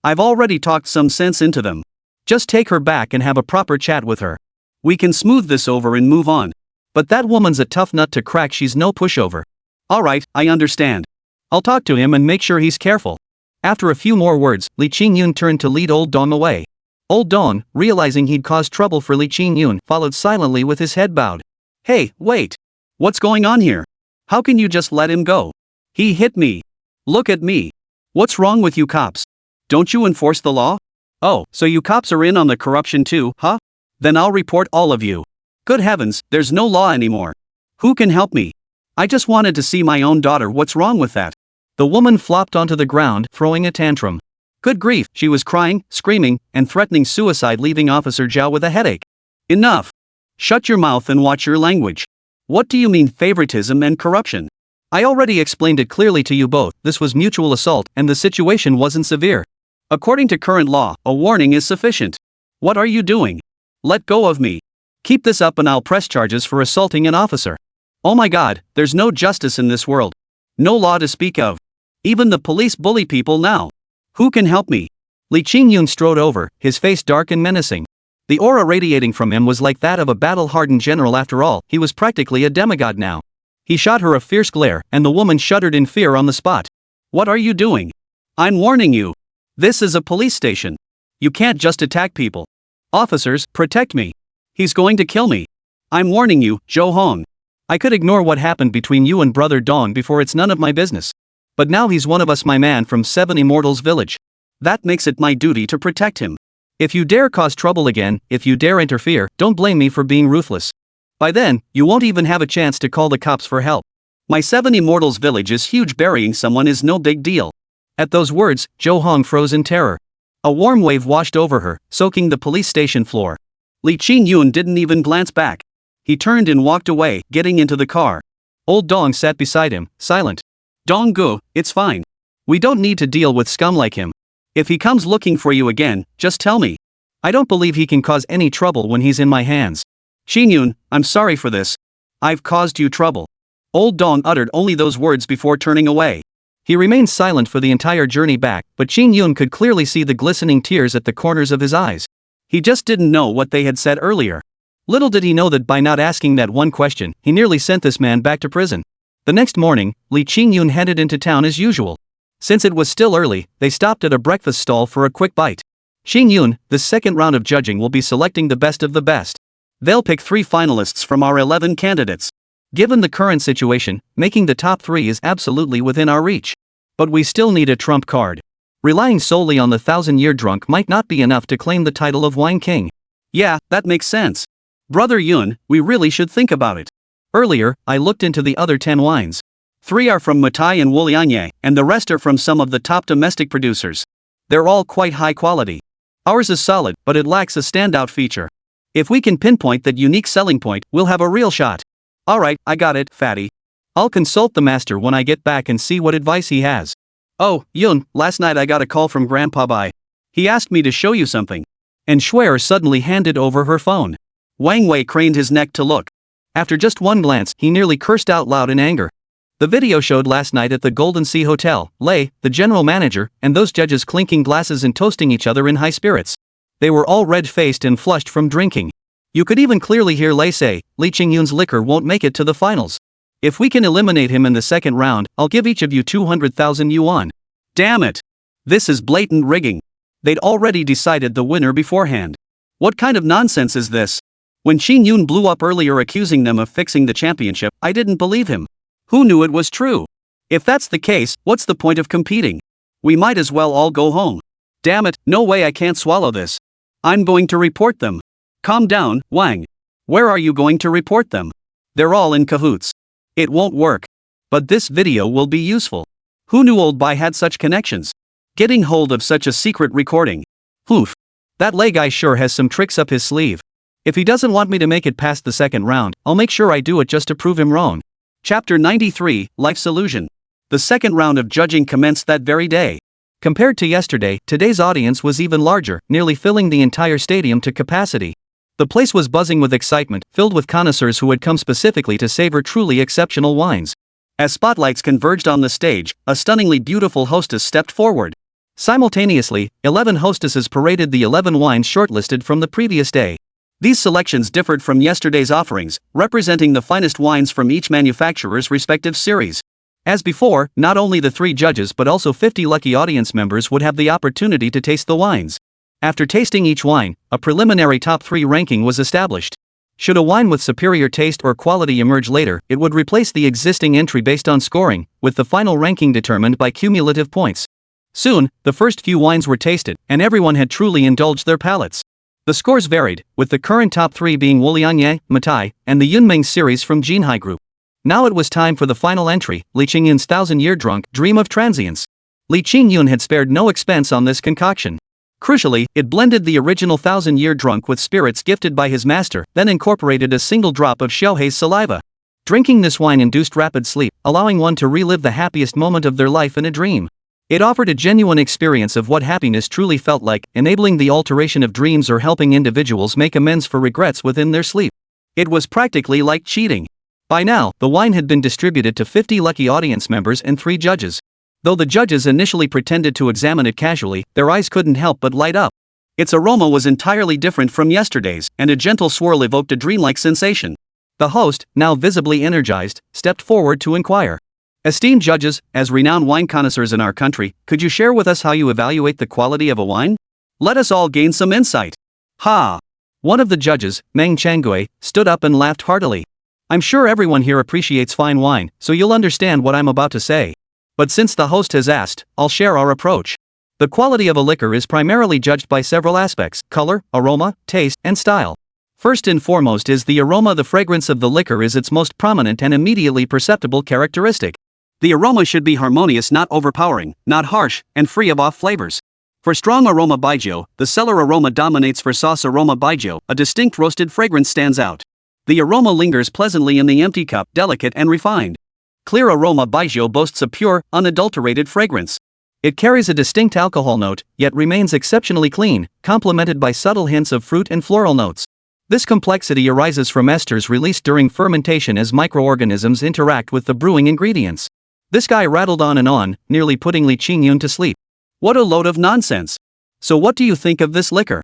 I've already talked some sense into them. Just take her back and have a proper chat with her. We can smooth this over and move on. But that woman's a tough nut to crack, she's no pushover." "Alright, I understand. I'll talk to him and make sure he's careful." After a few more words, Li Qingyun turned to lead old Dong away. Old Dong, realizing he'd caused trouble for Li Qingyun, followed silently with his head bowed. "Hey, wait. What's going on here? How can you just let him go? He hit me. Look at me. What's wrong with you cops? Don't you enforce the law? Oh, so you cops are in on the corruption too, huh? Then I'll report all of you. Good heavens, there's no law anymore. Who can help me? I just wanted to see my own daughter, what's wrong with that?" The woman flopped onto the ground, throwing a tantrum. Good grief, she was crying, screaming, and threatening suicide, leaving Officer Zhao with a headache. "Enough. Shut your mouth and watch your language. What do you mean favoritism and corruption? I already explained it clearly to you both, this was mutual assault and the situation wasn't severe. According to current law, a warning is sufficient. What are you doing? Let go of me. Keep this up and I'll press charges for assaulting an officer. Oh my god, there's no justice in this world. No law to speak of. Even the police bully people now. Who can help me?" Li Qingyun strode over, his face dark and menacing. The aura radiating from him was like that of a battle-hardened general. After all, he was practically a demigod now. He shot her a fierce glare, and the woman shuddered in fear on the spot. "What are you doing? I'm warning you. This is a police station. You can't just attack people. Officers, protect me. He's going to kill me. I'm warning you, Zhou Hong. I could ignore what happened between you and Brother Dong before, it's none of my business. But now he's one of us, my man from 7 Immortals Village. That makes it my duty to protect him. If you dare cause trouble again, if you dare interfere, don't blame me for being ruthless. By then, you won't even have a chance to call the cops for help. My 7 Immortals Village is huge, burying someone is no big deal." At those words, Zhou Hong froze in terror. A warm wave washed over her, soaking the police station floor. Li Qingyun didn't even glance back. He turned and walked away, getting into the car. Old Dong sat beside him, silent. "Dong Gu, it's fine. We don't need to deal with scum like him. If he comes looking for you again, just tell me. I don't believe he can cause any trouble when he's in my hands." "Qingyun, I'm sorry for this. I've caused you trouble." Old Dong uttered only those words before turning away. He remained silent for the entire journey back, but Qingyun could clearly see the glistening tears at the corners of his eyes. He just didn't know what they had said earlier. Little did he know that by not asking that one question, he nearly sent this man back to prison. The next morning, Li Qingyun headed into town as usual. Since it was still early, they stopped at a breakfast stall for a quick bite. "Qingyun, the second round of judging will be selecting the best of the best. They'll pick 3 finalists from our 11 candidates. Given the current situation, making the top 3 is absolutely within our reach. But we still need a trump card. Relying solely on the 1000-year drunk might not be enough to claim the title of Wine King. Yeah, that makes sense. Brother Yun, we really should think about it. Earlier, I looked into the other 10 wines. 3 are from Matai and Wulianye, and the rest are from some of the top domestic producers. They're all quite high quality. Ours is solid, but it lacks a standout feature. If we can pinpoint that unique selling point, we'll have a real shot. Alright, I got it, fatty. I'll consult the master when I get back and see what advice he has. Oh, Yun, last night I got a call from Grandpa Bai. He asked me to show you something. And Shuer suddenly handed over her phone. Wang Wei craned his neck to look. After just one glance, he nearly cursed out loud in anger. The video showed last night at the Golden Sea Hotel, Lei, the general manager, and those judges clinking glasses and toasting each other in high spirits. They were all red-faced and flushed from drinking. You could even clearly hear Lei say, Li Qingyun's liquor won't make it to the finals. If we can eliminate him in the second round, I'll give each of you 200,000 yuan. Damn it! This is blatant rigging. They'd already decided the winner beforehand. What kind of nonsense is this? When Qingyun blew up earlier accusing them of fixing the championship, I didn't believe him. Who knew it was true? If that's the case, what's the point of competing? We might as well all go home. Damn it, no way, I can't swallow this. I'm going to report them. Calm down, Wang. Where are you going to report them? They're all in cahoots. It won't work. But this video will be useful. Who knew old Bai had such connections? Getting hold of such a secret recording. Oof. That Lei guy sure has some tricks up his sleeve. If he doesn't want me to make it past the second round, I'll make sure I do it just to prove him wrong. Chapter 93, Life's Illusion. The second round of judging commenced that very day. Compared to yesterday, today's audience was even larger, nearly filling the entire stadium to capacity. The place was buzzing with excitement, filled with connoisseurs who had come specifically to savor truly exceptional wines. As spotlights converged on the stage, a stunningly beautiful hostess stepped forward. Simultaneously, 11 hostesses paraded the 11 wines shortlisted from the previous day. These selections differed from yesterday's offerings, representing the finest wines from each manufacturer's respective series. As before, not only the 3 judges but also 50 lucky audience members would have the opportunity to taste the wines. After tasting each wine, a preliminary top 3 ranking was established. Should a wine with superior taste or quality emerge later, it would replace the existing entry based on scoring, with the final ranking determined by cumulative points. Soon, the first few wines were tasted, and everyone had truly indulged their palates. The scores varied, with the current top 3 being Wulianye, Matai, and the Yunmeng series from Jinhai Group. Now it was time for the final entry, Li Qingyun's 1000-year drunk dream of transience. Li Qingyun had spared no expense on this concoction. Crucially, it blended the original 1000-year drunk with spirits gifted by his master, then incorporated a single drop of Xiaohei's saliva. Drinking this wine induced rapid sleep, allowing one to relive the happiest moment of their life in a dream. It offered a genuine experience of what happiness truly felt like, enabling the alteration of dreams or helping individuals make amends for regrets within their sleep. It was practically like cheating. By now, the wine had been distributed to 50 lucky audience members and 3 judges. Though the judges initially pretended to examine it casually, their eyes couldn't help but light up. Its aroma was entirely different from yesterday's, and a gentle swirl evoked a dreamlike sensation. The host, now visibly energized, stepped forward to inquire. Esteemed judges, as renowned wine connoisseurs in our country, could you share with us how you evaluate the quality of a wine? Let us all gain some insight. Ha! One of the judges, Meng Changgui, stood up and laughed heartily. I'm sure everyone here appreciates fine wine, so you'll understand what I'm about to say. But since the host has asked, I'll share our approach. The quality of a liquor is primarily judged by several aspects: color, aroma, taste, and style. First and foremost is the aroma. The fragrance of the liquor is its most prominent and immediately perceptible characteristic. The aroma should be harmonious, not overpowering, not harsh, and free of off flavors. For strong aroma baijiu, the cellar aroma dominates. For sauce aroma baijiu, a distinct roasted fragrance stands out. The aroma lingers pleasantly in the empty cup, delicate and refined. Clear aroma baijiu boasts a pure, unadulterated fragrance. It carries a distinct alcohol note, yet remains exceptionally clean, complemented by subtle hints of fruit and floral notes. This complexity arises from esters released during fermentation as microorganisms interact with the brewing ingredients. This guy rattled on, nearly putting Li Qingyun to sleep. What a load of nonsense. So what do you think of this liquor?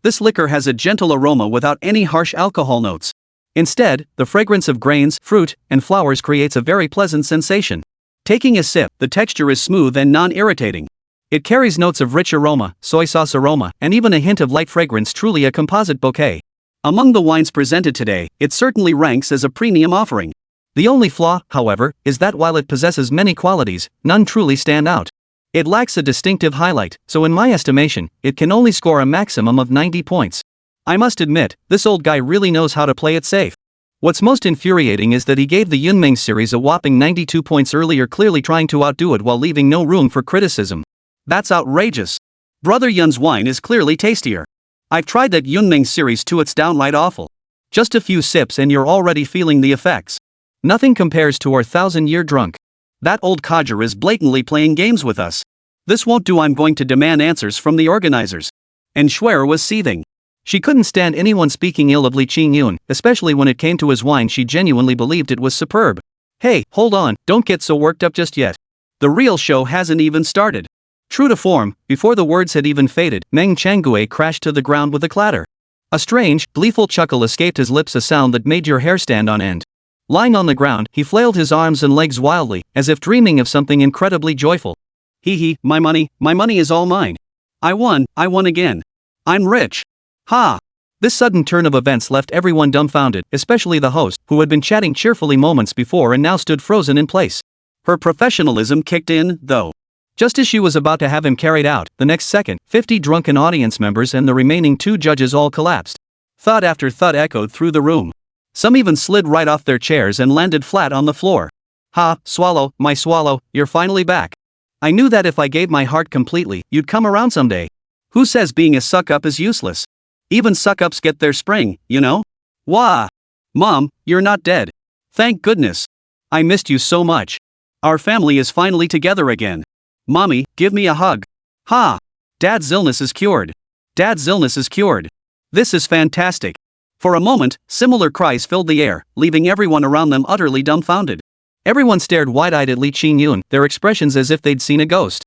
This liquor has a gentle aroma without any harsh alcohol notes. Instead, the fragrance of grains, fruit, and flowers creates a very pleasant sensation. Taking a sip, the texture is smooth and non-irritating. It carries notes of rich aroma, soy sauce aroma, and even a hint of light fragrance, truly a composite bouquet. Among the wines presented today, it certainly ranks as a premium offering. The only flaw, however, is that while it possesses many qualities, none truly stand out. It lacks a distinctive highlight, so in my estimation, it can only score a maximum of 90 points. I must admit, this old guy really knows how to play it safe. What's most infuriating is that he gave the Yunming series a whopping 92 points earlier, clearly trying to outdo it while leaving no room for criticism. That's outrageous. Brother Yun's wine is clearly tastier. I've tried that Yunming series too, it's downright awful. Just a few sips and you're already feeling the effects. Nothing compares to our 1,000-year drunk. That old codger is blatantly playing games with us. This won't do, I'm going to demand answers from the organizers. And Schwer was seething. She couldn't stand anyone speaking ill of Li Qingyun, especially when it came to his wine. She genuinely believed it was superb. Hey, hold on, don't get so worked up just yet. The real show hasn't even started. True to form, before the words had even faded, Meng Changue crashed to the ground with a clatter. A strange, gleeful chuckle escaped his lips, a sound that made your hair stand on end. Lying on the ground, he flailed his arms and legs wildly, as if dreaming of something incredibly joyful. Hee, my money is all mine. I won again. I'm rich. Ha! This sudden turn of events left everyone dumbfounded, especially the host, who had been chatting cheerfully moments before and now stood frozen in place. Her professionalism kicked in, though. Just as she was about to have him carried out, the next second, 50 drunken audience members and the remaining 2 judges all collapsed. Thud after thud echoed through the room. Some even slid right off their chairs and landed flat on the floor. Ha, swallow, my swallow, you're finally back. I knew that if I gave my heart completely, you'd come around someday. Who says being a suck-up is useless? Even suck-ups get their spring, you know? Wah! Mom, you're not dead. Thank goodness. I missed you so much. Our family is finally together again. Mommy, give me a hug. Ha! Dad's illness is cured. Dad's illness is cured. This is fantastic. For a moment, similar cries filled the air, leaving everyone around them utterly dumbfounded. Everyone stared wide-eyed at Li Qingyun, their expressions as if they'd seen a ghost.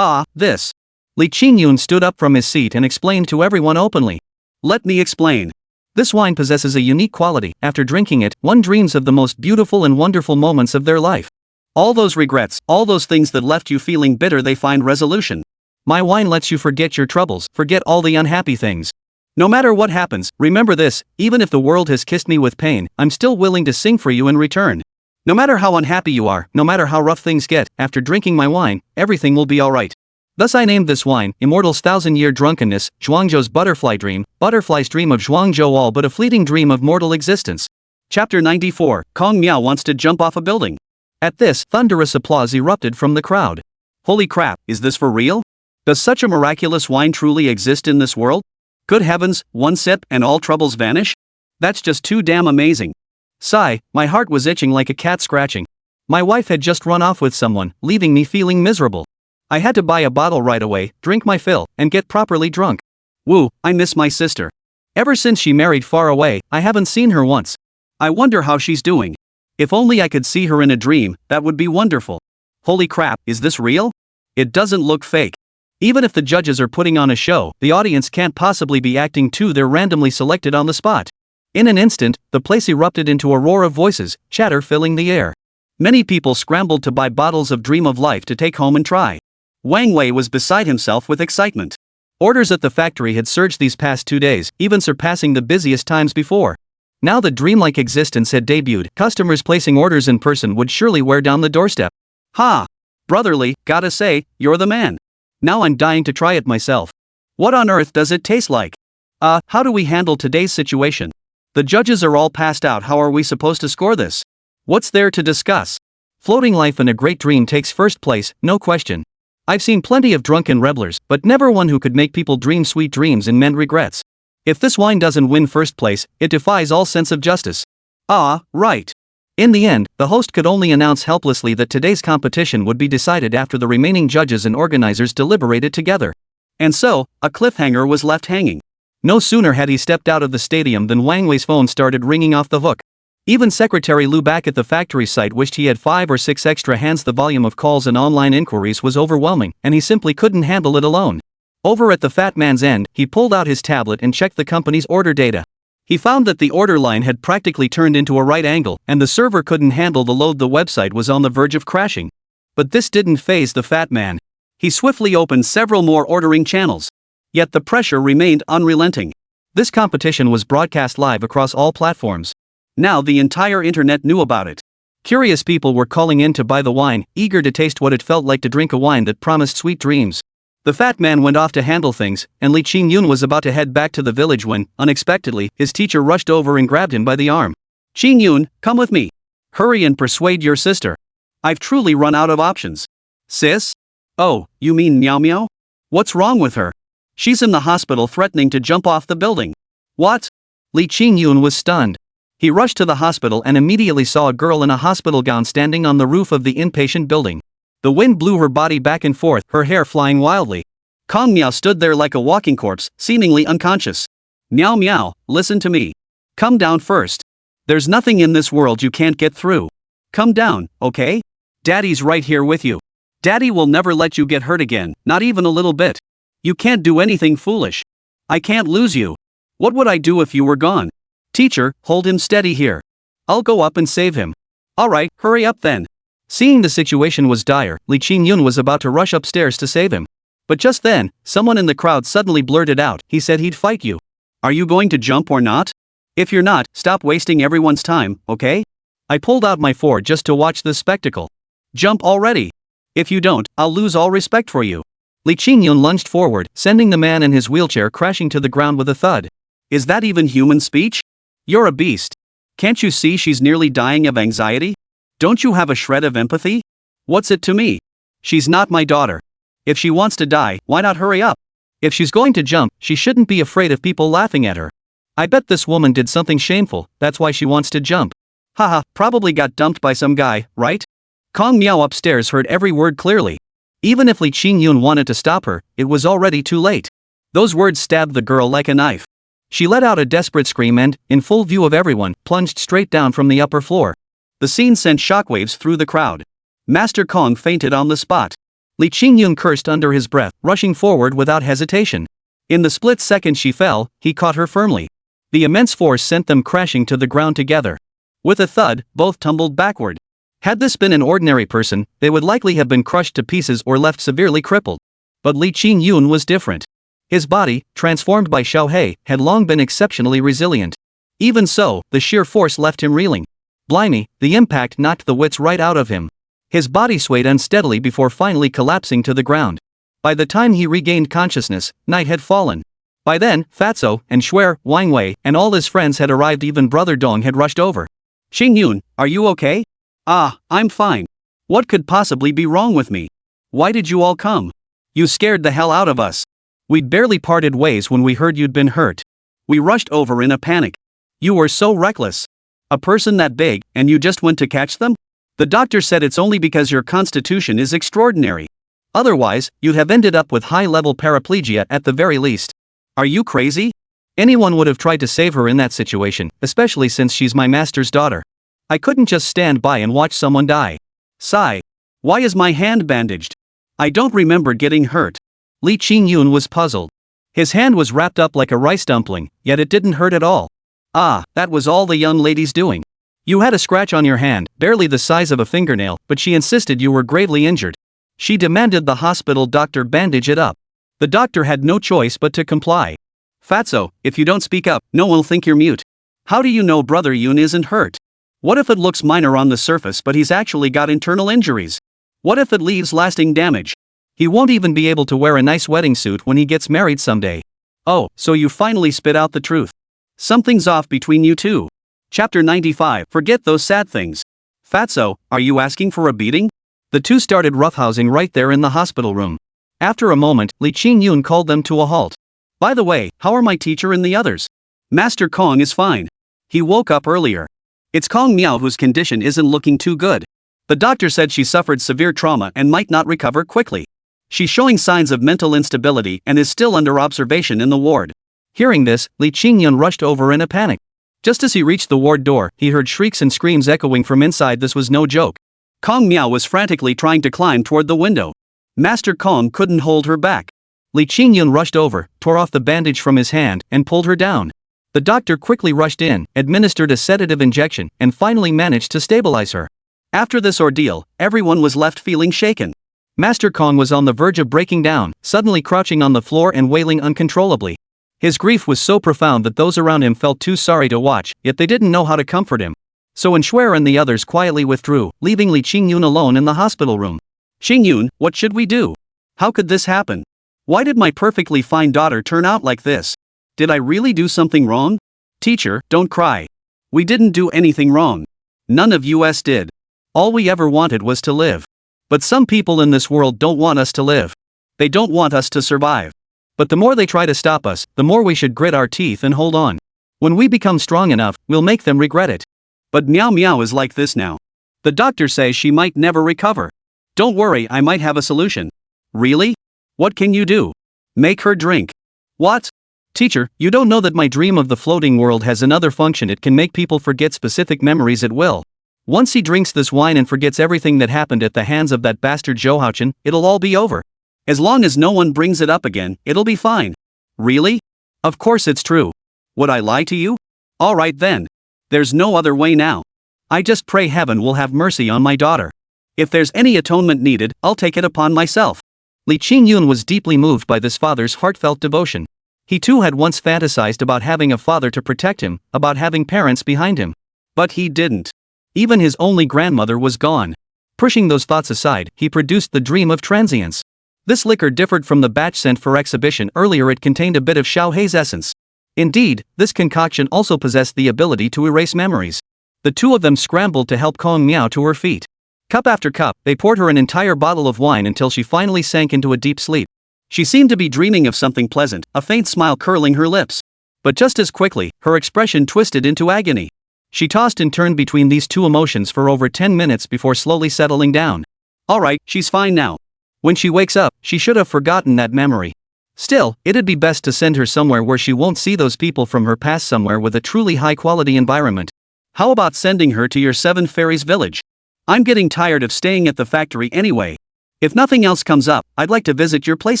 This. Li Qingyun stood up from his seat and explained to everyone openly. Let me explain. This wine possesses a unique quality. After drinking it, one dreams of the most beautiful and wonderful moments of their life. All those regrets, all those things that left you feeling bitter, they find resolution. My wine lets you forget your troubles, forget all the unhappy things. No matter what happens, remember this: even if the world has kissed me with pain, I'm still willing to sing for you in return. No matter how unhappy you are, no matter how rough things get, after drinking my wine, everything will be alright. Thus I named this wine, Immortal's 1,000-Year Drunkenness, Zhuangzhou's Butterfly Dream, Butterfly's Dream of Zhuangzhou, all but a fleeting dream of mortal existence. Chapter 94, Kong Miao wants to jump off a building. At this, thunderous applause erupted from the crowd. Holy crap, is this for real? Does such a miraculous wine truly exist in this world? Good heavens, one sip and all troubles vanish? That's just too damn amazing. Sigh, my heart was itching like a cat scratching. My wife had just run off with someone, leaving me feeling miserable. I had to buy a bottle right away, drink my fill, and get properly drunk. Woo, I miss my sister. Ever since she married far away, I haven't seen her once. I wonder how she's doing. If only I could see her in a dream, that would be wonderful. Holy crap, is this real? It doesn't look fake. Even if the judges are putting on a show, the audience can't possibly be acting too. They're randomly selected on the spot. In an instant, the place erupted into a roar of voices, chatter filling the air. Many people scrambled to buy bottles of Dream of Life to take home and try. Wang Wei was beside himself with excitement. Orders at the factory had surged these past 2 days, even surpassing the busiest times before. Now the dreamlike existence had debuted. Customers placing orders in person would surely wear down the doorstep. Ha! Brotherly, gotta say, you're the man. Now I'm dying to try it myself. What on earth does it taste like? How do we handle today's situation? The judges are all passed out. How are we supposed to score this? What's there to discuss? Floating life in a great dream takes first place, no question. I've seen plenty of drunken revelers, but never one who could make people dream sweet dreams and mend regrets. If this wine doesn't win first place, it defies all sense of justice. Right. In the end, the host could only announce helplessly that today's competition would be decided after the remaining judges and organizers deliberated together. And so, a cliffhanger was left hanging. No sooner had he stepped out of the stadium than Wang Wei's phone started ringing off the hook. Even Secretary Lu back at the factory site wished he had 5 or 6 extra hands. The volume of calls and online inquiries was overwhelming, and he simply couldn't handle it alone. Over at the fat man's end, he pulled out his tablet and checked the company's order data. He found that the order line had practically turned into a right angle, and the server couldn't handle the load. The website was on the verge of crashing. But this didn't faze the fat man. He swiftly opened several more ordering channels. Yet the pressure remained unrelenting. This competition was broadcast live across all platforms. Now the entire internet knew about it. Curious people were calling in to buy the wine, eager to taste what it felt like to drink a wine that promised sweet dreams. The fat man went off to handle things, and Li Qingyun was about to head back to the village when, unexpectedly, his teacher rushed over and grabbed him by the arm. "Qingyun, come with me. Hurry and persuade your sister. I've truly run out of options." "Sis? Oh, you mean Meow Meow? What's wrong with her? She's in the hospital threatening to jump off the building." What? Li Qingyun was stunned. He rushed to the hospital and immediately saw a girl in a hospital gown standing on the roof of the inpatient building. The wind blew her body back and forth, her hair flying wildly. Kong Miao stood there like a walking corpse, seemingly unconscious. "Meow Meow, listen to me. Come down first. There's nothing in this world you can't get through. Come down, okay? Daddy's right here with you. Daddy will never let you get hurt again, not even a little bit. You can't do anything foolish. I can't lose you. What would I do if you were gone? Teacher, hold him steady here. I'll go up and save him." "Alright, hurry up then." Seeing the situation was dire, Li Qingyun was about to rush upstairs to save him. But just then, someone in the crowd suddenly blurted out, "He said he'd fight you." "Are you going to jump or not? If you're not, stop wasting everyone's time, okay?" I pulled out my sword just to watch this spectacle. "Jump already. If you don't, I'll lose all respect for you." Li Qingyun lunged forward, sending the man in his wheelchair crashing to the ground with a thud. Is that even human speech? You're a beast. Can't you see she's nearly dying of anxiety? Don't you have a shred of empathy? What's it to me? She's not my daughter. If she wants to die, why not hurry up? If she's going to jump, she shouldn't be afraid of people laughing at her. I bet this woman did something shameful, that's why she wants to jump. Haha, probably got dumped by some guy, right? Kong Miao upstairs heard every word clearly. Even if Li Qingyun wanted to stop her, it was already too late. Those words stabbed the girl like a knife. She let out a desperate scream and, in full view of everyone, plunged straight down from the upper floor. The scene sent shockwaves through the crowd. Master Kong fainted on the spot. Li Qingyun cursed under his breath, rushing forward without hesitation. In the split second she fell, he caught her firmly. The immense force sent them crashing to the ground together. With a thud, both tumbled backward. Had this been an ordinary person, they would likely have been crushed to pieces or left severely crippled. But Li Qingyun was different. His body, transformed by Xiaohei, had long been exceptionally resilient. Even so, the sheer force left him reeling. Blimey, the impact knocked the wits right out of him. His body swayed unsteadily before finally collapsing to the ground. By the time he regained consciousness, night had fallen. By then, Fatso, and Shuer, Wang Wei, and all his friends had arrived. Even Brother Dong had rushed over. "Qingyun, are you okay?" "Ah, I'm fine. What could possibly be wrong with me? Why did you all come? You scared the hell out of us. We'd barely parted ways when we heard you'd been hurt. We rushed over in a panic. You were so reckless. A person that big, and you just went to catch them? The doctor said it's only because your constitution is extraordinary. Otherwise, you'd have ended up with high-level paraplegia at the very least. Are you crazy? Anyone would have tried to save her in that situation, especially since she's my master's daughter. I couldn't just stand by and watch someone die. Sigh. Why is my hand bandaged? I don't remember getting hurt." Li Qingyun was puzzled. His hand was wrapped up like a rice dumpling, yet it didn't hurt at all. Ah, that was all the young lady's doing. You had a scratch on your hand, barely the size of a fingernail, but she insisted you were gravely injured. She demanded the hospital doctor bandage it up. The doctor had no choice but to comply. "Fatso, if you don't speak up, no one'll think you're mute. How do you know Brother Yun isn't hurt? What if it looks minor on the surface but he's actually got internal injuries? What if it leaves lasting damage? He won't even be able to wear a nice wedding suit when he gets married someday." "Oh, so you finally spit out the truth. Something's off between you two." Chapter 95. Forget those sad things. "Fatso, are you asking for a beating?" The two started roughhousing right there in the hospital room. After a moment, Li Qingyun called them to a halt. "By the way, how are my teacher and the others?" "Master Kong is fine. He woke up earlier. It's Kong Miao whose condition isn't looking too good. The doctor said she suffered severe trauma and might not recover quickly. She's showing signs of mental instability and is still under observation in the ward." Hearing this, Li Qingyun rushed over in a panic. Just as he reached the ward door, he heard shrieks and screams echoing from inside. This was no joke. Kong Miao was frantically trying to climb toward the window. Master Kong couldn't hold her back. Li Qingyun rushed over, tore off the bandage from his hand, and pulled her down. The doctor quickly rushed in, administered a sedative injection, and finally managed to stabilize her. After this ordeal, everyone was left feeling shaken. Master Kong was on the verge of breaking down, suddenly crouching on the floor and wailing uncontrollably. His grief was so profound that those around him felt too sorry to watch, yet they didn't know how to comfort him. So Shuer and the others quietly withdrew, leaving Li Qingyun alone in the hospital room. "Qingyun, what should we do? How could this happen? Why did my perfectly fine daughter turn out like this? Did I really do something wrong? Teacher, don't cry. We didn't do anything wrong. None of us did. All we ever wanted was to live. But some people in this world don't want us to live. They don't want us to survive. But the more they try to stop us, the more we should grit our teeth and hold on. When we become strong enough, we'll make them regret it. But Meow Meow is like this now. The doctor says she might never recover. Don't worry, I might have a solution." "Really? What can you do?" "Make her drink." "What?" "Teacher, you don't know that my dream of the floating world has another function. It can make people forget specific memories at will. Once he drinks this wine and forgets everything that happened at the hands of that bastard Zhouhaochen, it'll all be over. As long as no one brings it up again, it'll be fine." "Really? Of course it's true. Would I lie to you? All right then. There's no other way now. I just pray heaven will have mercy on my daughter. If there's any atonement needed, I'll take it upon myself." Li Qingyun was deeply moved by this father's heartfelt devotion. He too had once fantasized about having a father to protect him, about having parents behind him. But he didn't. Even his only grandmother was gone. Pushing those thoughts aside, he produced the dream of transience. This liquor differed from the batch sent for exhibition earlier. It contained a bit of Xiaohei's essence. Indeed, this concoction also possessed the ability to erase memories. The two of them scrambled to help Kong Miao to her feet. Cup after cup, they poured her an entire bottle of wine until she finally sank into a deep sleep. She seemed to be dreaming of something pleasant, a faint smile curling her lips. But just as quickly, her expression twisted into agony. She tossed and turned between these two emotions for over 10 minutes before slowly settling down. All right, she's fine now. When she wakes up, she should have forgotten that memory. Still, it'd be best to send her somewhere where she won't see those people from her past, somewhere with a truly high-quality environment. How about sending her to your Seven Fairies village? I'm getting tired of staying at the factory anyway. If nothing else comes up, I'd like to visit your place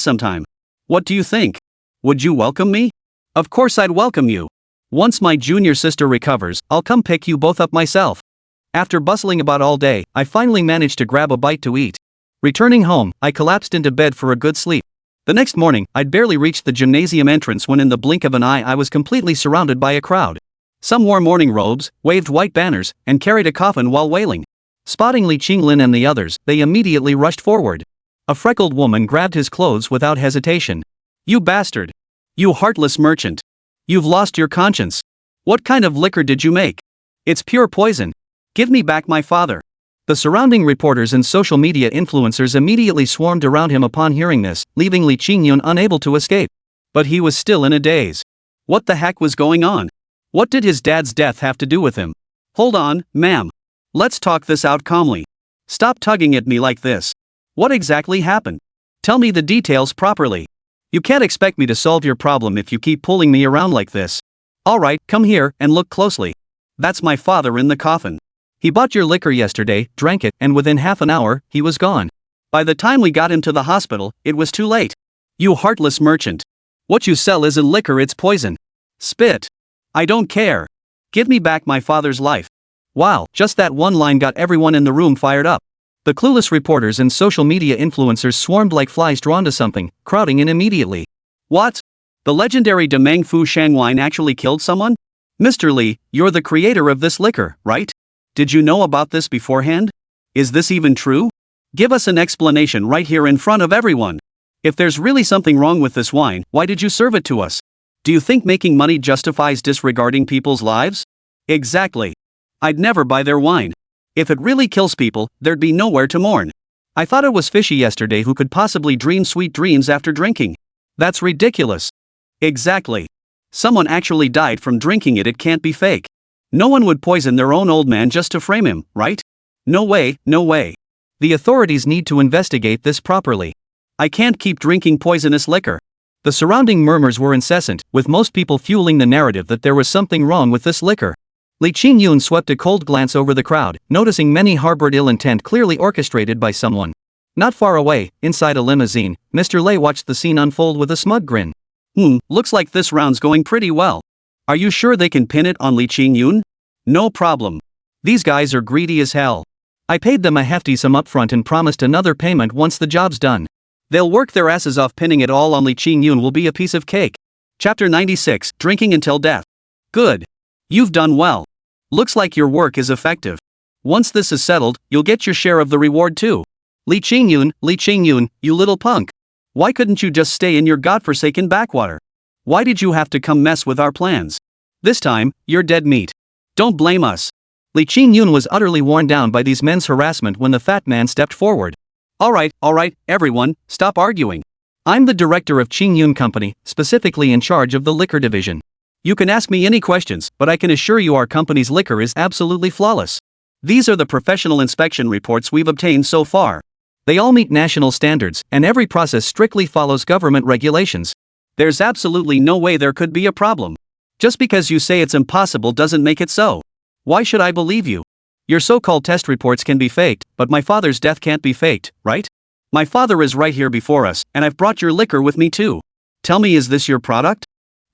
sometime. What do you think? Would you welcome me? Of course I'd welcome you. Once my junior sister recovers, I'll come pick you both up myself. After bustling about all day, I finally managed to grab a bite to eat. Returning home, I collapsed into bed for a good sleep. The next morning, I'd barely reached the gymnasium entrance when in the blink of an eye I was completely surrounded by a crowd. Some wore mourning robes, waved white banners, and carried a coffin while wailing. Spotting Li Qingyun and the others, they immediately rushed forward. A freckled woman grabbed his clothes without hesitation. "You bastard! You heartless merchant! You've lost your conscience! What kind of liquor did you make? It's pure poison! Give me back my father!" The surrounding reporters and social media influencers immediately swarmed around him upon hearing this, leaving Li Qingyun unable to escape. But he was still in a daze. What the heck was going on? What did his dad's death have to do with him? Hold on, ma'am. Let's talk this out calmly. Stop tugging at me like this. What exactly happened? Tell me the details properly. You can't expect me to solve your problem if you keep pulling me around like this. Alright, come here and look closely. That's my father in the coffin. He bought your liquor yesterday, drank it, and within half an hour, he was gone. By the time we got him to the hospital, it was too late. You heartless merchant. What you sell isn't liquor, it's poison. Spit. I don't care. Give me back my father's life. Wow, just that one line got everyone in the room fired up. The clueless reporters and social media influencers swarmed like flies drawn to something, crowding in immediately. What? The legendary Demang Fu Shang wine actually killed someone? Mr. Li, you're the creator of this liquor, right? Did you know about this beforehand? Is this even true? Give us an explanation right here in front of everyone. If there's really something wrong with this wine, why did you serve it to us? Do you think making money justifies disregarding people's lives? Exactly. I'd never buy their wine. If it really kills people, there'd be nowhere to mourn. I thought it was fishy yesterday who could possibly dream sweet dreams after drinking. That's ridiculous. Exactly. Someone actually died from drinking it. It can't be fake. No one would poison their own old man just to frame him, right? No way, no way. The authorities need to investigate this properly. I can't keep drinking poisonous liquor. The surrounding murmurs were incessant, with most people fueling the narrative that there was something wrong with this liquor. Li Qingyun swept a cold glance over the crowd, noticing many harbored ill intent clearly orchestrated by someone. Not far away, inside a limousine, Mr. Lei watched the scene unfold with a smug grin. Looks like this round's going pretty well. Are you sure they can pin it on Li Qingyun? No problem. These guys are greedy as hell. I paid them a hefty sum upfront and promised another payment once the job's done. They'll work their asses off. Pinning it all on Li Qingyun will be a piece of cake. Chapter 96, Drinking Until Death. Good. You've done well. Looks like your work is effective. Once this is settled, you'll get your share of the reward too. Li Qingyun, you little punk. Why couldn't you just stay in your godforsaken backwater? Why did you have to come mess with our plans? This time, you're dead meat. Don't blame us. Li Qingyun was utterly worn down by these men's harassment when the fat man stepped forward. Alright, everyone, stop arguing. I'm the director of Qingyun Company, specifically in charge of the liquor division. You can ask me any questions, but I can assure you our company's liquor is absolutely flawless. These are the professional inspection reports we've obtained so far. They all meet national standards, and every process strictly follows government regulations. There's absolutely no way there could be a problem. Just because you say it's impossible doesn't make it so. Why should I believe you? Your so-called test reports can be faked, but my father's death can't be faked, right? My father is right here before us, and I've brought your liquor with me too. Tell me, is this your product?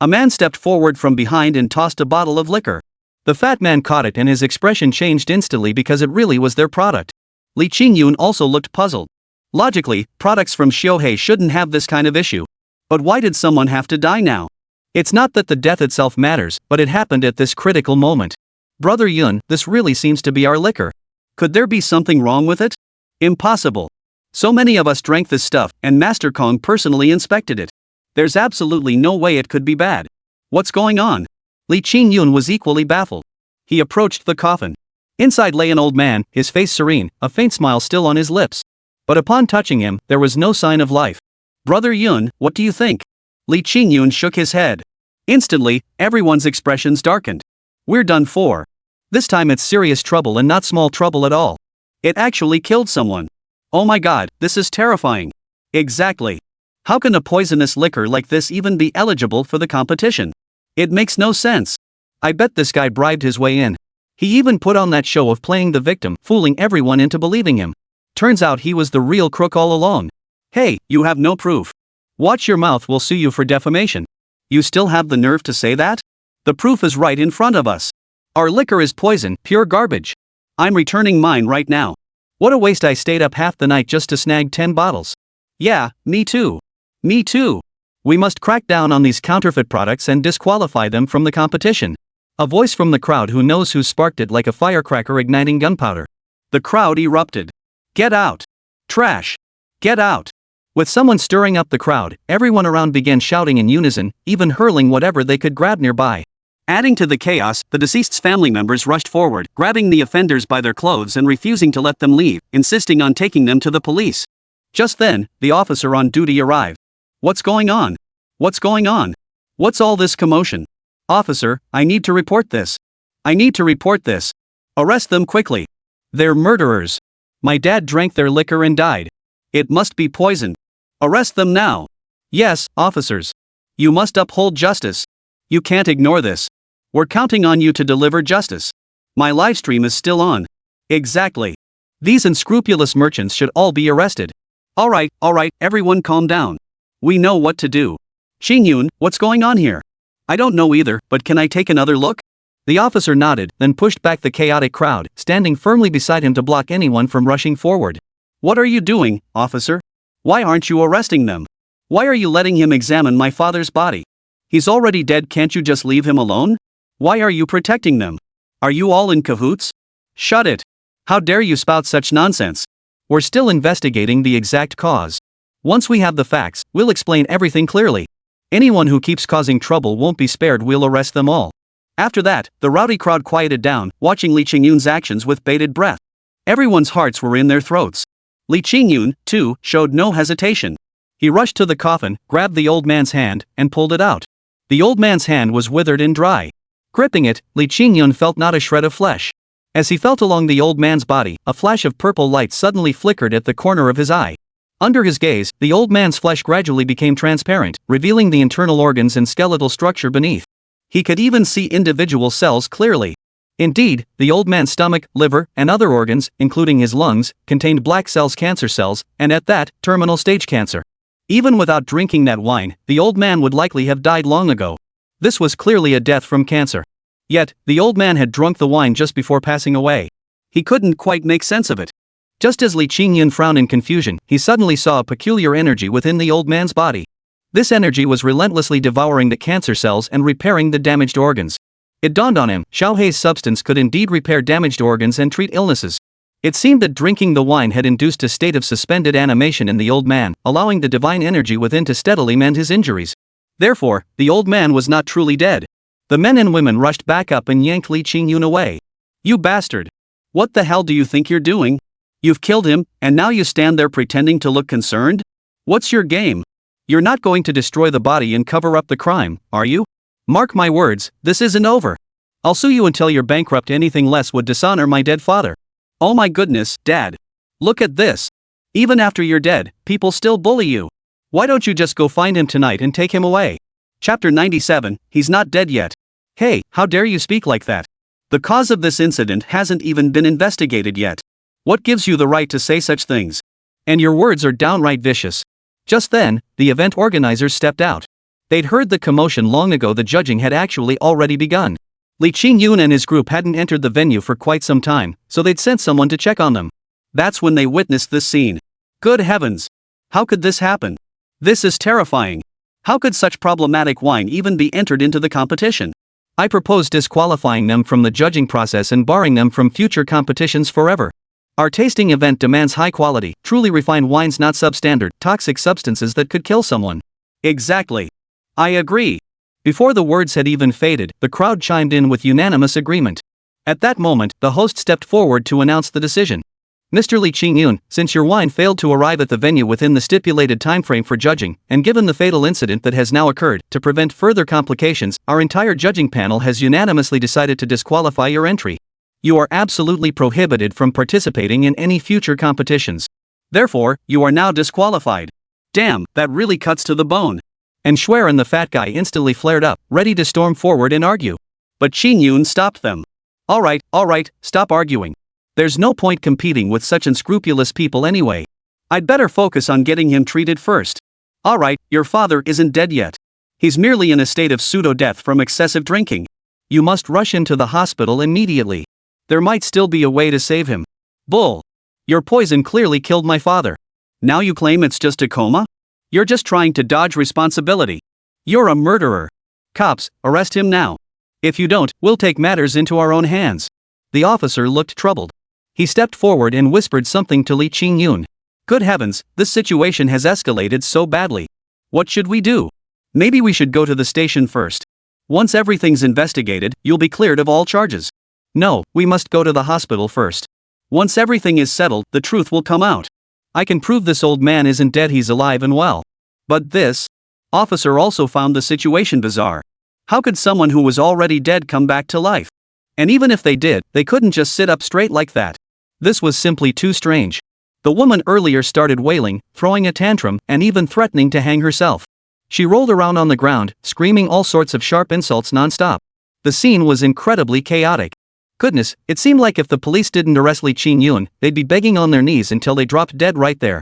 A man stepped forward from behind and tossed a bottle of liquor. The fat man caught it and his expression changed instantly because it really was their product. Li Qingyun also looked puzzled. Logically, products from Xiuhei shouldn't have this kind of issue. But why did someone have to die now? It's not that the death itself matters, but it happened at this critical moment. Brother Yun, this really seems to be our liquor. Could there be something wrong with it? Impossible. So many of us drank this stuff, and Master Kong personally inspected it. There's absolutely no way it could be bad. What's going on? Li Qingyun was equally baffled. He approached the coffin. Inside lay an old man, his face serene, a faint smile still on his lips. But upon touching him, there was no sign of life. Brother Yun, what do you think? Li Qingyun shook his head. Instantly, everyone's expressions darkened. We're done for. This time it's serious trouble and not small trouble at all. It actually killed someone. Oh my god, this is terrifying. Exactly. How can a poisonous liquor like this even be eligible for the competition? It makes no sense. I bet this guy bribed his way in. He even put on that show of playing the victim, fooling everyone into believing him. Turns out he was the real crook all along. Hey, you have no proof. Watch your mouth, we'll sue you for defamation. You still have the nerve to say that? The proof is right in front of us. Our liquor is poison, pure garbage. I'm returning mine right now. What a waste, I stayed up half the night just to snag 10 bottles. Yeah, me too. Me too. We must crack down on these counterfeit products and disqualify them from the competition. A voice from the crowd who knows who sparked it like a firecracker igniting gunpowder. The crowd erupted. Get out. Trash. Get out. With someone stirring up the crowd, everyone around began shouting in unison, even hurling whatever they could grab nearby. Adding to the chaos, the deceased's family members rushed forward, grabbing the offenders by their clothes and refusing to let them leave, insisting on taking them to the police. Just then, the officer on duty arrived. What's going on? What's going on? What's all this commotion? Officer, I need to report this. I need to report this. Arrest them quickly. They're murderers. My dad drank their liquor and died. It must be poisoned. Arrest them now. Yes, officers. You must uphold justice. You can't ignore this. We're counting on you to deliver justice. My livestream is still on. Exactly. These unscrupulous merchants should all be arrested. Alright, everyone calm down. We know what to do. Qingyun, what's going on here? I don't know either, but can I take another look? The officer nodded, then pushed back the chaotic crowd, standing firmly beside him to block anyone from rushing forward. What are you doing, officer? Why aren't you arresting them? Why are you letting him examine my father's body? He's already dead, can't you just leave him alone? Why are you protecting them? Are you all in cahoots? Shut it. How dare you spout such nonsense? We're still investigating the exact cause. Once we have the facts, we'll explain everything clearly. Anyone who keeps causing trouble won't be spared, we'll arrest them all. After that, the rowdy crowd quieted down, watching Li Qingyun's actions with bated breath. Everyone's hearts were in their throats. Li Qingyun, too, showed no hesitation. He rushed to the coffin, grabbed the old man's hand, and pulled it out. The old man's hand was withered and dry. Gripping it, Li Qingyun felt not a shred of flesh. As he felt along the old man's body, a flash of purple light suddenly flickered at the corner of his eye. Under his gaze, the old man's flesh gradually became transparent, revealing the internal organs and skeletal structure beneath. He could even see individual cells clearly. Indeed, the old man's stomach, liver, and other organs, including his lungs, contained black cells, cancer cells, and at that, terminal stage cancer. Even without drinking that wine, the old man would likely have died long ago. This was clearly a death from cancer. Yet, the old man had drunk the wine just before passing away. He couldn't quite make sense of it. Just as Li Qingyun frowned in confusion, he suddenly saw a peculiar energy within the old man's body. This energy was relentlessly devouring the cancer cells and repairing the damaged organs. It dawned on him, Xiaohei's substance could indeed repair damaged organs and treat illnesses. It seemed that drinking the wine had induced a state of suspended animation in the old man, allowing the divine energy within to steadily mend his injuries. Therefore, the old man was not truly dead. The men and women rushed back up and yanked Li Qingyun away. "You bastard! What the hell do you think you're doing? You've killed him, and now you stand there pretending to look concerned? What's your game? You're not going to destroy the body and cover up the crime, are you? Mark my words, this isn't over. I'll sue you until you're bankrupt. Anything less would dishonor my dead father." "Oh my goodness, Dad. Look at this. Even after you're dead, people still bully you. Why don't you just go find him tonight and take him away?" Chapter 97, He's Not Dead Yet. "Hey, how dare you speak like that? The cause of this incident hasn't even been investigated yet. What gives you the right to say such things? And your words are downright vicious." Just then, the event organizers stepped out. They'd heard the commotion long ago. The judging had actually already begun. Li Qingyun and his group hadn't entered the venue for quite some time, so they'd sent someone to check on them. That's when they witnessed this scene. Good heavens! How could this happen? This is terrifying. How could such problematic wine even be entered into the competition? I propose disqualifying them from the judging process and barring them from future competitions forever. Our tasting event demands high quality, truly refined wines, not substandard, toxic substances that could kill someone. Exactly. I agree. Before the words had even faded, the crowd chimed in with unanimous agreement. At that moment, the host stepped forward to announce the decision. "Mr. Li Qingyun, since your wine failed to arrive at the venue within the stipulated timeframe for judging, and given the fatal incident that has now occurred, to prevent further complications, our entire judging panel has unanimously decided to disqualify your entry. You are absolutely prohibited from participating in any future competitions. Therefore, you are now disqualified." Damn, that really cuts to the bone. And Schwer and the fat guy instantly flared up, ready to storm forward and argue. But Qingyun stopped them. All right, stop arguing. There's no point competing with such unscrupulous people anyway. I'd better focus on getting him treated first. All right, your father isn't dead yet. He's merely in a state of pseudo-death from excessive drinking. You must rush him to the hospital immediately. There might still be a way to save him. Bull. Your poison clearly killed my father. Now you claim it's just a coma? You're just trying to dodge responsibility. You're a murderer. Cops, arrest him now. If you don't, we'll take matters into our own hands. The officer looked troubled. He stepped forward and whispered something to Li Qingyun. Good heavens, this situation has escalated so badly. What should we do? Maybe we should go to the station first. Once everything's investigated, you'll be cleared of all charges. No, we must go to the hospital first. Once everything is settled, the truth will come out. I can prove this old man isn't dead, he's alive and well. But this officer also found the situation bizarre. How could someone who was already dead come back to life? And even if they did, they couldn't just sit up straight like that. This was simply too strange. The woman earlier started wailing, throwing a tantrum, and even threatening to hang herself. She rolled around on the ground, screaming all sorts of sharp insults non-stop. The scene was incredibly chaotic. Goodness, it seemed like if the police didn't arrest Li Qingyun, they'd be begging on their knees until they dropped dead right there.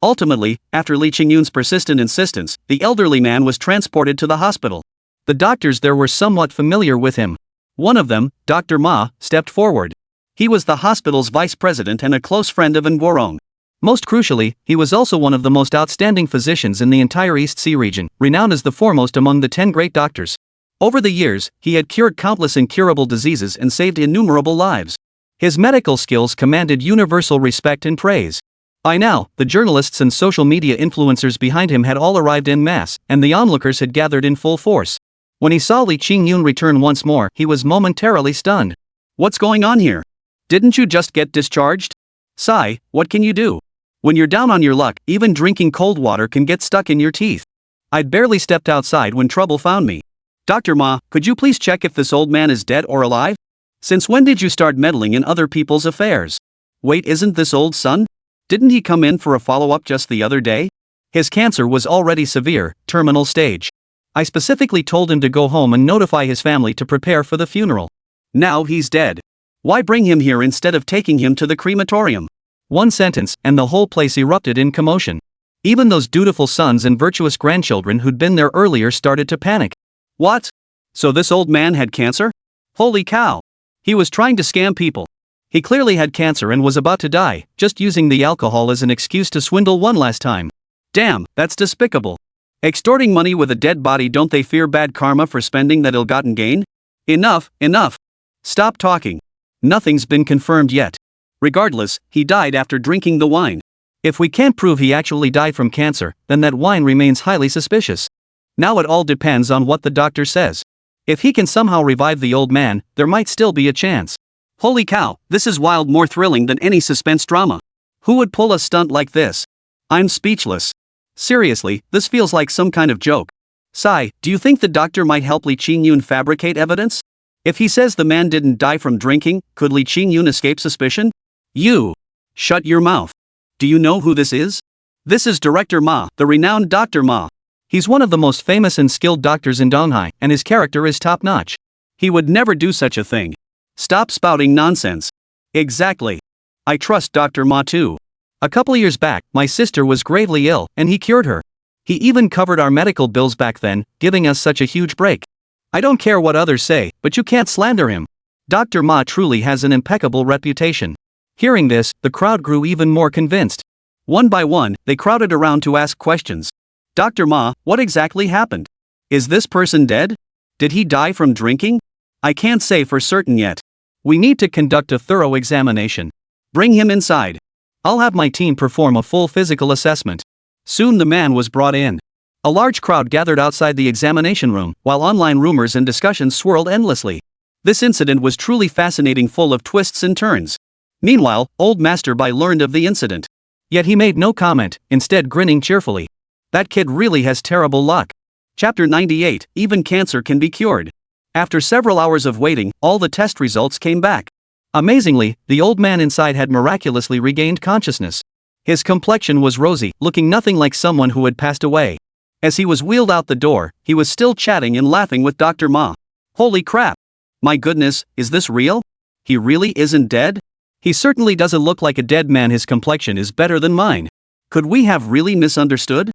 Ultimately, after Li Qingyun's persistent insistence, the elderly man was transported to the hospital. The doctors there were somewhat familiar with him. One of them, Dr. Ma, stepped forward. He was the hospital's vice president and a close friend of Nguorong. Most crucially, he was also one of the most outstanding physicians in the entire East Sea region, renowned as the foremost among the 10 great doctors. Over the years, he had cured countless incurable diseases and saved innumerable lives. His medical skills commanded universal respect and praise. By now, the journalists and social media influencers behind him had all arrived en masse, and the onlookers had gathered in full force. When he saw Li Qingyun return once more, he was momentarily stunned. What's going on here? Didn't you just get discharged? Sigh, what can you do? When you're down on your luck, even drinking cold water can get stuck in your teeth. I'd barely stepped outside when trouble found me. Dr. Ma, could you please check if this old man is dead or alive? Since when did you start meddling in other people's affairs? Wait, isn't this old son? Didn't he come in for a follow-up just the other day? His cancer was already severe, terminal stage. I specifically told him to go home and notify his family to prepare for the funeral. Now he's dead. Why bring him here instead of taking him to the crematorium? One sentence, and the whole place erupted in commotion. Even those dutiful sons and virtuous grandchildren who'd been there earlier started to panic. What? So this old man had cancer? Holy cow! He was trying to scam people. He clearly had cancer and was about to die, just using the alcohol as an excuse to swindle one last time. Damn, that's despicable. Extorting money with a dead body, don't they fear bad karma for spending that ill-gotten gain? Enough, enough. Stop talking. Nothing's been confirmed yet. Regardless, he died after drinking the wine. If we can't prove he actually died from cancer, then that wine remains highly suspicious. Now it all depends on what the doctor says. If he can somehow revive the old man, there might still be a chance. Holy cow, this is wild, more thrilling than any suspense drama. Who would pull a stunt like this? I'm speechless. Seriously, this feels like some kind of joke. Sai, do you think the doctor might help Li Qingyun fabricate evidence? If he says the man didn't die from drinking, could Li Qingyun escape suspicion? You! Shut your mouth. Do you know who this is? This is Director Ma, the renowned Dr. Ma. He's one of the most famous and skilled doctors in Donghai, and his character is top-notch. He would never do such a thing. Stop spouting nonsense. Exactly. I trust Dr. Ma too. A couple years back, my sister was gravely ill, and he cured her. He even covered our medical bills back then, giving us such a huge break. I don't care what others say, but you can't slander him. Dr. Ma truly has an impeccable reputation. Hearing this, the crowd grew even more convinced. One by one, they crowded around to ask questions. Dr. Ma, what exactly happened? Is this person dead? Did he die from drinking? I can't say for certain yet. We need to conduct a thorough examination. Bring him inside. I'll have my team perform a full physical assessment. Soon the man was brought in. A large crowd gathered outside the examination room, while online rumors and discussions swirled endlessly. This incident was truly fascinating, full of twists and turns. Meanwhile, old Master Bai learned of the incident. Yet he made no comment, instead grinning cheerfully. That kid really has terrible luck. Chapter 98, even cancer can be cured. After several hours of waiting, all the test results came back. Amazingly, the old man inside had miraculously regained consciousness. His complexion was rosy, looking nothing like someone who had passed away. As he was wheeled out the door, he was still chatting and laughing with Dr. Ma. Holy crap! My goodness, is this real? He really isn't dead? He certainly doesn't look like a dead man. His complexion is better than mine. Could we have really misunderstood?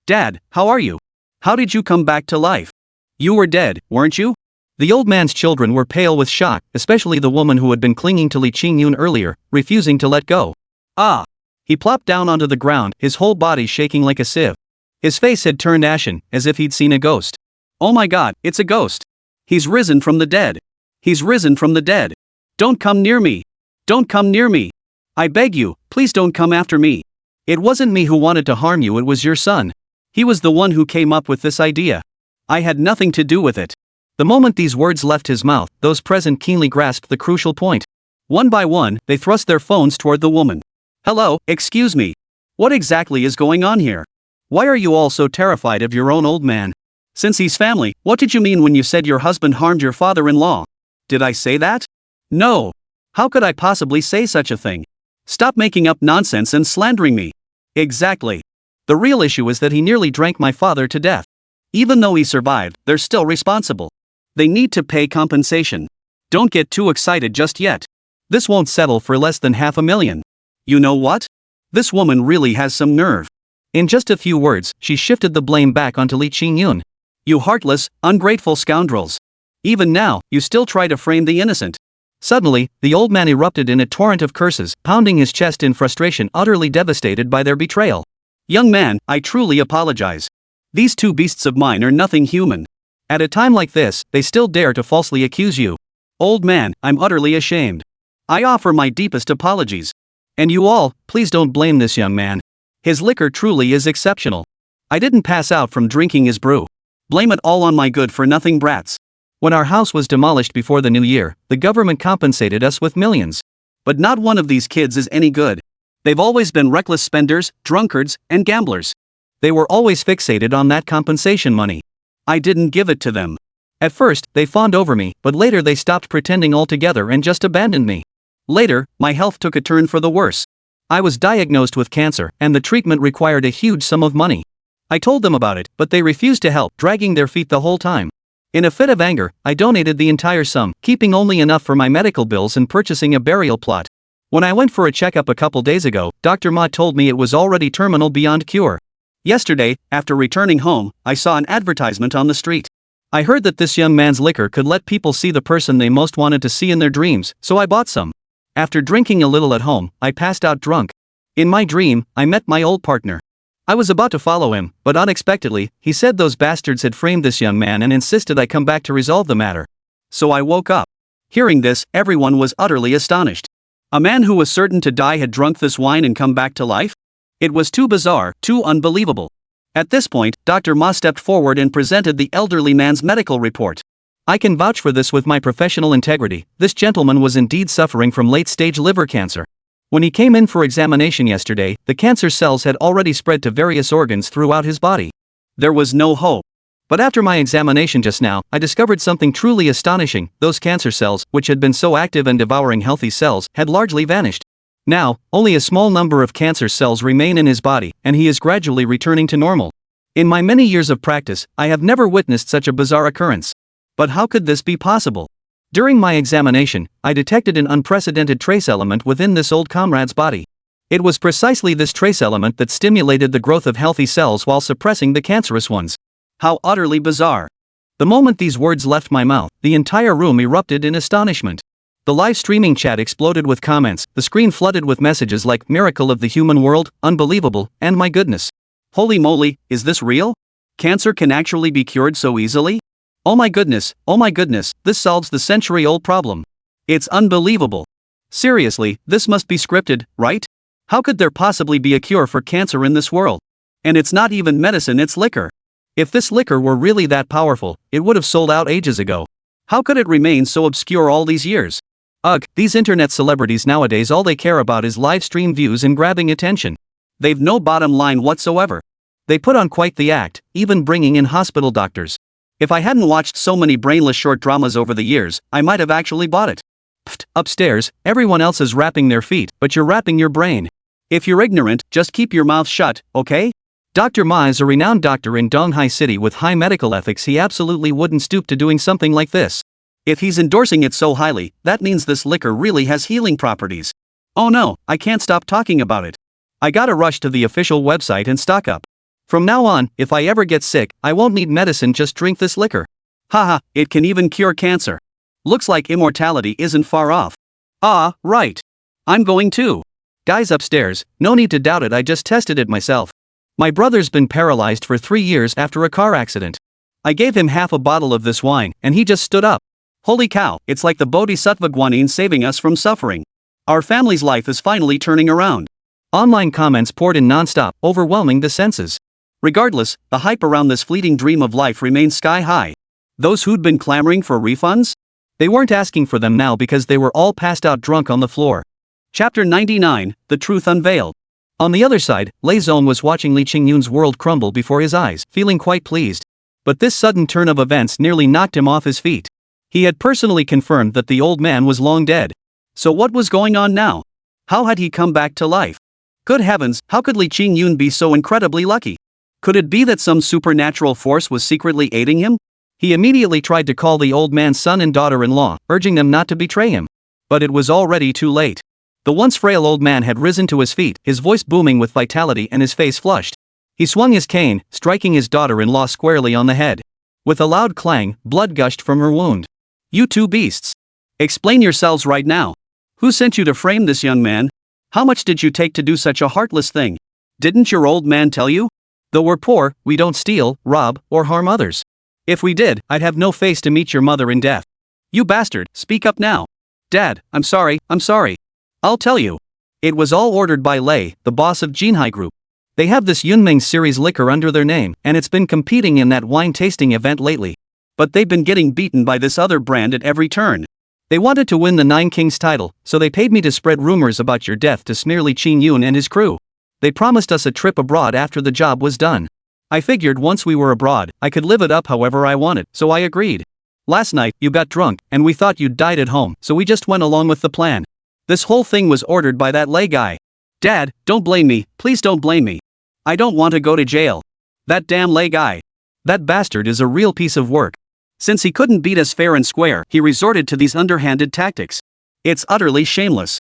Dad, how are you? How did you come back to life? You were dead, weren't you? The old man's children were pale with shock, especially the woman who had been clinging to Li Qingyun earlier, refusing to let go. Ah! He plopped down onto the ground, his whole body shaking like a sieve. His face had turned ashen, as if he'd seen a ghost. Oh my god, it's a ghost! He's risen from the dead! He's risen from the dead! Don't come near me! Don't come near me! I beg you, please don't come after me! It wasn't me who wanted to harm you, it was your son. He was the one who came up with this idea. I had nothing to do with it. The moment these words left his mouth, those present keenly grasped the crucial point. One by one, they thrust their phones toward the woman. Hello, excuse me. What exactly is going on here? Why are you all so terrified of your own old man? Since he's family, what did you mean when you said your husband harmed your father-in-law? Did I say that? No. How could I possibly say such a thing? Stop making up nonsense and slandering me. Exactly. The real issue is that he nearly drank my father to death. Even though he survived, they're still responsible. They need to pay compensation. Don't get too excited just yet. This won't settle for less than $500,000. You know what? This woman really has some nerve. In just a few words, she shifted the blame back onto Li Qingyun. You heartless, ungrateful scoundrels. Even now, you still try to frame the innocent. Suddenly, the old man erupted in a torrent of curses, pounding his chest in frustration, utterly devastated by their betrayal. Young man, I truly apologize. These two beasts of mine are nothing human. At a time like this, they still dare to falsely accuse you. Old man, I'm utterly ashamed. I offer my deepest apologies. And you all, please don't blame this young man. His liquor truly is exceptional. I didn't pass out from drinking his brew. Blame it all on my good-for-nothing brats. When our house was demolished before the new year, the government compensated us with millions. But not one of these kids is any good. They've always been reckless spenders, drunkards, and gamblers. They were always fixated on that compensation money. I didn't give it to them. At first, they fawned over me, but later they stopped pretending altogether and just abandoned me. Later, my health took a turn for the worse. I was diagnosed with cancer, and the treatment required a huge sum of money. I told them about it, but they refused to help, dragging their feet the whole time. In a fit of anger, I donated the entire sum, keeping only enough for my medical bills and purchasing a burial plot. When I went for a checkup a couple days ago, Dr. Ma told me it was already terminal beyond cure. Yesterday, after returning home, I saw an advertisement on the street. I heard that this young man's liquor could let people see the person they most wanted to see in their dreams, so I bought some. After drinking a little at home, I passed out drunk. In my dream, I met my old partner. I was about to follow him, but unexpectedly, he said those bastards had framed this young man and insisted I come back to resolve the matter. So I woke up. Hearing this, everyone was utterly astonished. A man who was certain to die had drunk this wine and come back to life? It was too bizarre, too unbelievable. At this point, Dr. Ma stepped forward and presented the elderly man's medical report. I can vouch for this with my professional integrity. This gentleman was indeed suffering from late-stage liver cancer. When he came in for examination yesterday, the cancer cells had already spread to various organs throughout his body. There was no hope. But after my examination just now, I discovered something truly astonishing. Those cancer cells, which had been so active and devouring healthy cells, had largely vanished. Now, only a small number of cancer cells remain in his body, and he is gradually returning to normal. In my many years of practice, I have never witnessed such a bizarre occurrence. But how could this be possible? During my examination, I detected an unprecedented trace element within this old comrade's body. It was precisely this trace element that stimulated the growth of healthy cells while suppressing the cancerous ones. How utterly bizarre. The moment these words left my mouth, the entire room erupted in astonishment. The live streaming chat exploded with comments, the screen flooded with messages like "Miracle of the human world," "Unbelievable," and "My goodness. Holy moly, is this real? Cancer can actually be cured so easily? Oh my goodness, this solves the century-old problem. It's unbelievable. Seriously, this must be scripted, right? How could there possibly be a cure for cancer in this world? And it's not even medicine, it's liquor. If this liquor were really that powerful, it would have sold out ages ago. How could it remain so obscure all these years? Ugh, these internet celebrities nowadays, all they care about is live stream views and grabbing attention. They've no bottom line whatsoever. They put on quite the act, even bringing in hospital doctors. If I hadn't watched so many brainless short dramas over the years, I might have actually bought it. Pfft, upstairs, everyone else is rapping their feet, but you're rapping your brain. If you're ignorant, just keep your mouth shut, okay? Dr. Ma is a renowned doctor in Donghai City with high medical ethics. He absolutely wouldn't stoop to doing something like this. If he's endorsing it so highly, that means this liquor really has healing properties. Oh no, I can't stop talking about it. I gotta rush to the official website and stock up. From now on, if I ever get sick, I won't need medicine, just drink this liquor. Haha, it can even cure cancer. Looks like immortality isn't far off. Ah, right. I'm going too. Guys upstairs, no need to doubt it, I just tested it myself. My brother's been paralyzed for 3 years after a car accident. I gave him half a bottle of this wine, and he just stood up. Holy cow, it's like the Bodhisattva Guanyin saving us from suffering. Our family's life is finally turning around. Online comments poured in non-stop, overwhelming the senses. Regardless, the hype around this fleeting dream of life remained sky high. Those who'd been clamoring for refunds? They weren't asking for them now because they were all passed out drunk on the floor. Chapter 99, The Truth Unveiled. On the other side, Lei Zong was watching Li Qingyun's world crumble before his eyes, feeling quite pleased. But this sudden turn of events nearly knocked him off his feet. He had personally confirmed that the old man was long dead. So what was going on now? How had he come back to life? Good heavens, how could Li Qingyun be so incredibly lucky? Could it be that some supernatural force was secretly aiding him? He immediately tried to call the old man's son and daughter-in-law, urging them not to betray him. But it was already too late. The once frail old man had risen to his feet, his voice booming with vitality and his face flushed. He swung his cane, striking his daughter-in-law squarely on the head. With a loud clang, blood gushed from her wound. You two beasts! Explain yourselves right now. Who sent you to frame this young man? How much did you take to do such a heartless thing? Didn't your old man tell you? Though we're poor, we don't steal, rob, or harm others. If we did, I'd have no face to meet your mother in death. You bastard, speak up now. Dad, I'm sorry. I'll tell you. It was all ordered by Lei, the boss of Jinhai Group. They have this Yunming series liquor under their name, and it's been competing in that wine tasting event lately. But they've been getting beaten by this other brand at every turn. They wanted to win the Nine Kings title, so they paid me to spread rumors about your death to smear Li Qingyun and his crew. They promised us a trip abroad after the job was done. I figured once we were abroad, I could live it up however I wanted, so I agreed. Last night, you got drunk, and we thought you'd died at home, so we just went along with the plan. This whole thing was ordered by that Lei guy. Dad, don't blame me, please don't blame me. I don't want to go to jail. That damn Lei guy. That bastard is a real piece of work. Since he couldn't beat us fair and square, he resorted to these underhanded tactics. It's utterly shameless.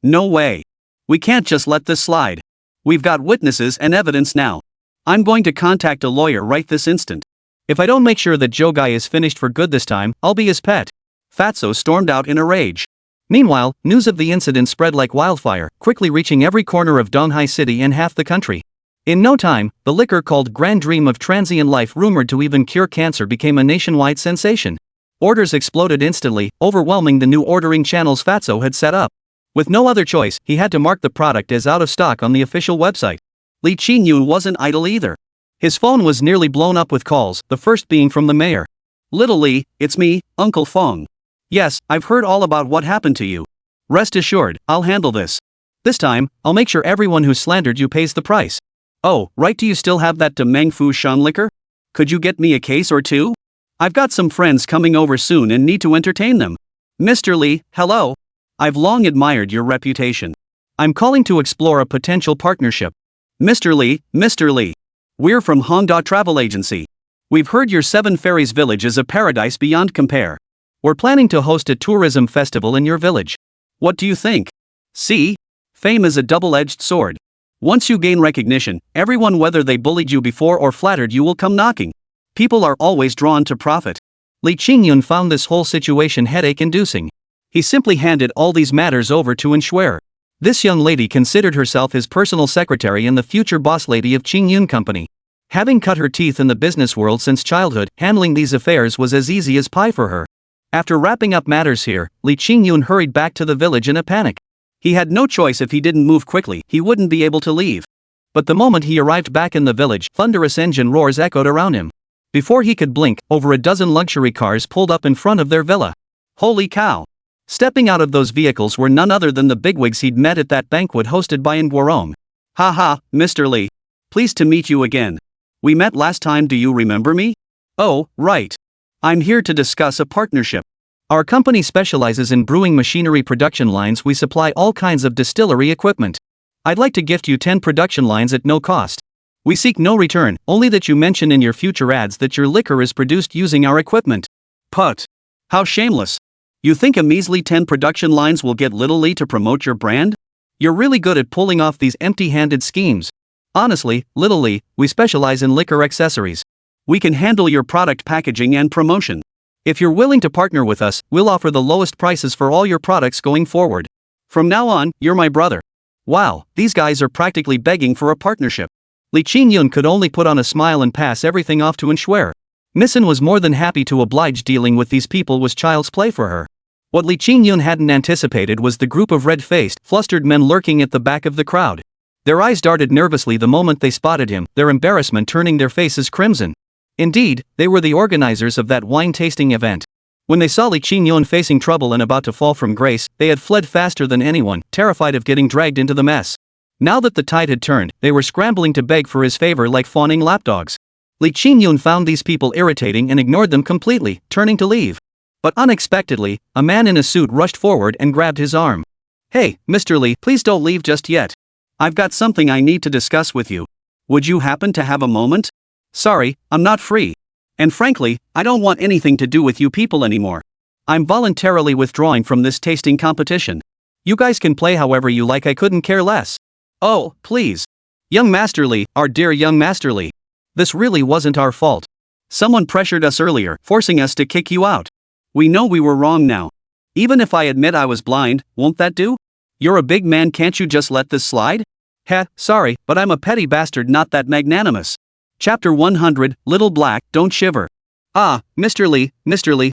No way. We can't just let this slide. We've got witnesses and evidence now. I'm going to contact a lawyer right this instant. If I don't make sure that Joe Guy is finished for good this time, I'll be his pet. Fatso stormed out in a rage. Meanwhile, news of the incident spread like wildfire, quickly reaching every corner of Donghai City and half the country. In no time, the liquor called Grand Dream of Transient Life, rumored to even cure cancer, became a nationwide sensation. Orders exploded instantly, overwhelming the new ordering channels Fatso had set up. With no other choice, he had to mark the product as out of stock on the official website. Li Qingyun wasn't idle either. His phone was nearly blown up with calls, the first being from the mayor. "Little Li, it's me, Uncle Fong. Yes, I've heard all about what happened to you. Rest assured, I'll handle this. This time, I'll make sure everyone who slandered you pays the price." "Oh, right, do you still have that Demeng Fu Shan liquor? Could you get me a case or two? I've got some friends coming over soon and need to entertain them." "Mr. Li, hello. I've long admired your reputation. I'm calling to explore a potential partnership." Mr. Li, we're from Hongda Travel Agency. We've heard your Seven Fairies village is a paradise beyond compare. We're planning to host a tourism festival in your village. What do you think? See? Fame is a double-edged sword. Once you gain recognition, everyone, whether they bullied you before or flattered you, will come knocking. People are always drawn to profit. Li Qingyun found this whole situation headache-inducing. He simply handed all these matters over to Enshuer. This young lady considered herself his personal secretary and the future boss lady of Qingyun Company. Having cut her teeth in the business world since childhood, handling these affairs was as easy as pie for her. After wrapping up matters here, Li Qingyun hurried back to the village in a panic. He had no choice. If he didn't move quickly, he wouldn't be able to leave. But the moment he arrived back in the village, thunderous engine roars echoed around him. Before he could blink, over a dozen luxury cars pulled up in front of their villa. Holy cow! Stepping out of those vehicles were none other than the bigwigs he'd met at that banquet hosted by Nguorong. "Haha, Mr. Li. Pleased to meet you again. We met last time, do you remember me?" "Oh, right. I'm here to discuss a partnership. Our company specializes in brewing machinery production lines. We supply all kinds of distillery equipment. I'd like to gift you 10 production lines at no cost. We seek no return, only that you mention in your future ads that your liquor is produced using our equipment." "Put. How shameless. You think a measly 10 production lines will get Little Li to promote your brand? You're really good at pulling off these empty-handed schemes. Honestly, Little Li, we specialize in liquor accessories. We can handle your product packaging and promotion. If you're willing to partner with us, we'll offer the lowest prices for all your products going forward. From now on, you're my brother." Wow, these guys are practically begging for a partnership. Li Qingyun could only put on a smile and pass everything off to Enshuer. Nissen was more than happy to oblige. Dealing with these people was child's play for her. What Li Qingyun hadn't anticipated was the group of red-faced, flustered men lurking at the back of the crowd. Their eyes darted nervously the moment they spotted him, their embarrassment turning their faces crimson. Indeed, they were the organizers of that wine-tasting event. When they saw Li Qingyun facing trouble and about to fall from grace, they had fled faster than anyone, terrified of getting dragged into the mess. Now that the tide had turned, they were scrambling to beg for his favor like fawning lapdogs. Li Qingyun found these people irritating and ignored them completely, turning to leave. But unexpectedly, a man in a suit rushed forward and grabbed his arm. "Hey, Mr. Li, please don't leave just yet. I've got something I need to discuss with you. Would you happen to have a moment?" "Sorry, I'm not free. And frankly, I don't want anything to do with you people anymore. I'm voluntarily withdrawing from this tasting competition. You guys can play however you like, I couldn't care less." "Oh, please. Young Master Li, our dear young Master Li. This really wasn't our fault. Someone pressured us earlier, forcing us to kick you out. We know we were wrong now. Even if I admit I was blind, won't that do? You're a big man, can't you just let this slide?" "Heh, sorry, but I'm a petty bastard, not that magnanimous." Chapter 100, Little Black, Don't Shiver. "Ah, Mr. Li,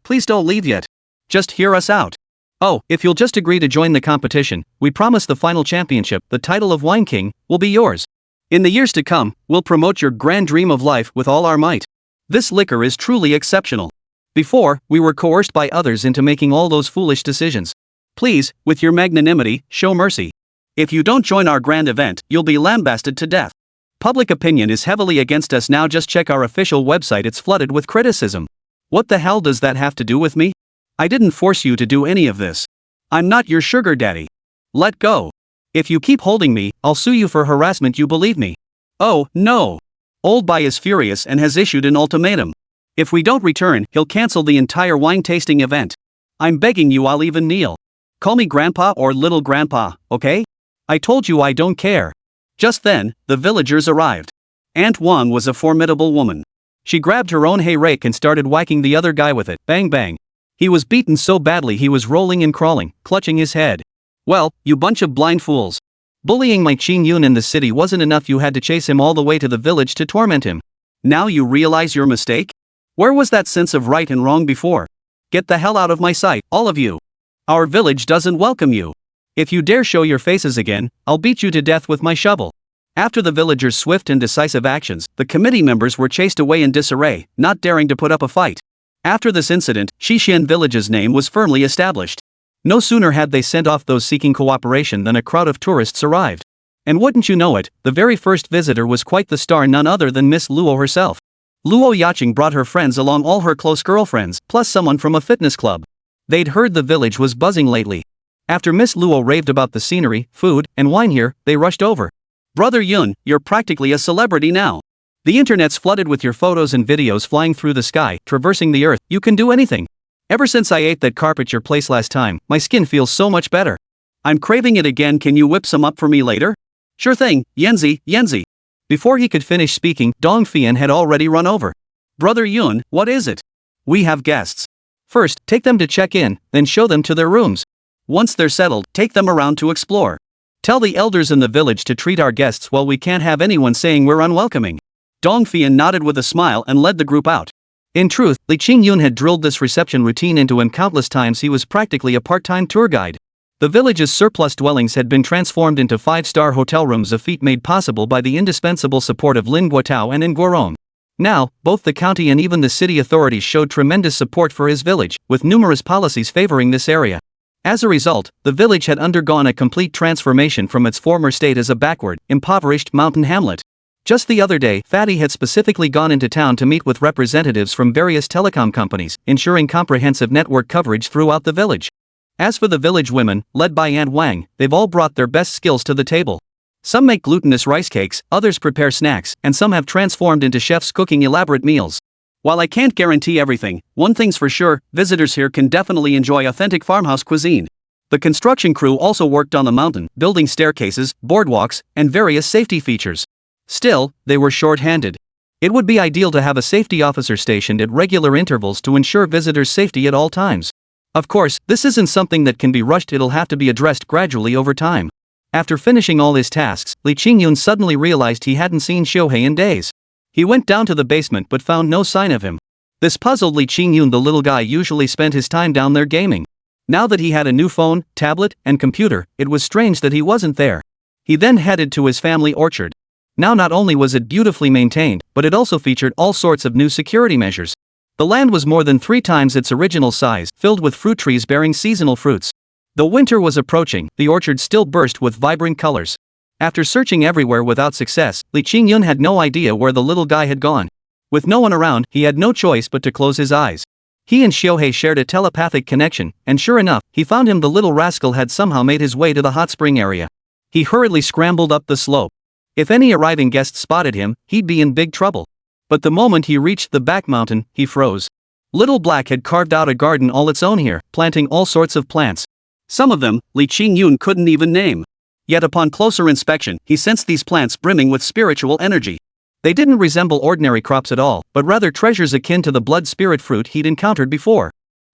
please don't leave yet. Just hear us out. Oh, if you'll just agree to join the competition, we promise the final championship, the title of Wine King, will be yours. In the years to come, we'll promote your grand dream of life with all our might. This liquor is truly exceptional. Before, we were coerced by others into making all those foolish decisions. Please, with your magnanimity, show mercy. If you don't join our grand event, you'll be lambasted to death. Public opinion is heavily against us now. Just check our official website, it's flooded with criticism." "What the hell does that have to do with me? I didn't force you to do any of this. I'm not your sugar daddy. Let go. If you keep holding me, I'll sue you for harassment, you believe me?" "Oh, no. Old Bai is furious and has issued an ultimatum. If we don't return, he'll cancel the entire wine tasting event. I'm begging you, I'll even kneel. Call me grandpa or little grandpa, okay? I told you I don't care." Just then, the villagers arrived. Aunt Wan was a formidable woman. She grabbed her own hay rake and started whacking the other guy with it, bang bang. He was beaten so badly he was rolling and crawling, clutching his head. "Well, you bunch of blind fools. Bullying my Qingyun in the city wasn't enough, you had to chase him all the way to the village to torment him. Now you realize your mistake? Where was that sense of right and wrong before? Get the hell out of my sight, all of you. Our village doesn't welcome you. If you dare show your faces again, I'll beat you to death with my shovel. After the villagers' swift and decisive actions, the committee members were chased away in disarray, not daring to put up a fight. After this incident, Shixian village's name was firmly established. No sooner had they sent off those seeking cooperation than a crowd of tourists arrived. And wouldn't you know it, the very first visitor was quite the star, none other than Miss Luo herself. Luo Yacheng brought her friends along, all her close girlfriends, plus someone from a fitness club. They'd heard the village was buzzing lately. After Miss Luo raved about the scenery, food, and wine here, they rushed over. Brother Yun, you're practically a celebrity now. The internet's flooded with your photos and videos flying through the sky, traversing the earth, you can do anything. Ever since I ate that carp at your place last time, my skin feels so much better. I'm craving it again, can you whip some up for me later? Sure thing, Yanzi, Yanzi. Before he could finish speaking, Dong Fian had already run over. Brother Yun, what is it? We have guests. First, take them to check in, then show them to their rooms. Once they're settled, take them around to explore. Tell the elders in the village to treat our guests well, we can't have anyone saying we're unwelcoming. Dong Fian nodded with a smile and led the group out. In truth, Li Qingyun had drilled this reception routine into him countless times. He was practically a part-time tour guide. The village's surplus dwellings had been transformed into 5-star hotel rooms, a feat made possible by the indispensable support of Lin Guotao and In Guorong. Now, both the county and even the city authorities showed tremendous support for his village, with numerous policies favoring this area. As a result, the village had undergone a complete transformation from its former state as a backward, impoverished mountain hamlet. Just the other day, Fatty had specifically gone into town to meet with representatives from various telecom companies, ensuring comprehensive network coverage throughout the village. As for the village women, led by Aunt Wang, they've all brought their best skills to the table. Some make glutinous rice cakes, others prepare snacks, and some have transformed into chefs cooking elaborate meals. While I can't guarantee everything, one thing's for sure, visitors here can definitely enjoy authentic farmhouse cuisine. The construction crew also worked on the mountain, building staircases, boardwalks, and various safety features. Still, they were short-handed. It would be ideal to have a safety officer stationed at regular intervals to ensure visitors' safety at all times. Of course, this isn't something that can be rushed, it'll have to be addressed gradually over time. After finishing all his tasks, Li Qingyun suddenly realized he hadn't seen Xiuhei in days. He went down to the basement but found no sign of him. This puzzled Li Qingyun. The little guy usually spent his time down there gaming. Now that he had a new phone, tablet, and computer, it was strange that he wasn't there. He then headed to his family orchard. Now not only was it beautifully maintained, but it also featured all sorts of new security measures. The land was more than 3 times its original size, filled with fruit trees bearing seasonal fruits. Though winter was approaching, the orchard still burst with vibrant colors. After searching everywhere without success, Li Qingyun had no idea where the little guy had gone. With no one around, he had no choice but to close his eyes. He and Xiuhei shared a telepathic connection, and sure enough, he found him. The little rascal had somehow made his way to the hot spring area. He hurriedly scrambled up the slope. If any arriving guests spotted him, he'd be in big trouble. But the moment he reached the back mountain, he froze. Little Black had carved out a garden all its own here, planting all sorts of plants. Some of them, Li Qingyun couldn't even name. Yet upon closer inspection, he sensed these plants brimming with spiritual energy. They didn't resemble ordinary crops at all, but rather treasures akin to the blood spirit fruit he'd encountered before.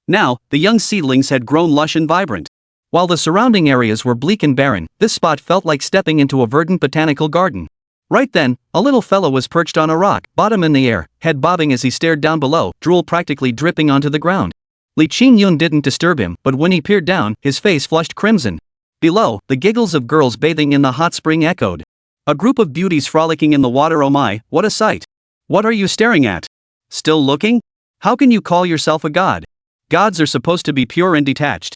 Now, the young seedlings had grown lush and vibrant. While the surrounding areas were bleak and barren, this spot felt like stepping into a verdant botanical garden. Right then, a little fellow was perched on a rock, bottom in the air, head bobbing as he stared down below, drool practically dripping onto the ground. Li Qingyun didn't disturb him, but when he peered down, his face flushed crimson. Below, the giggles of girls bathing in the hot spring echoed. A group of beauties frolicking in the water. Oh my, what a sight! What are you staring at? Still looking? How can you call yourself a god? Gods are supposed to be pure and detached.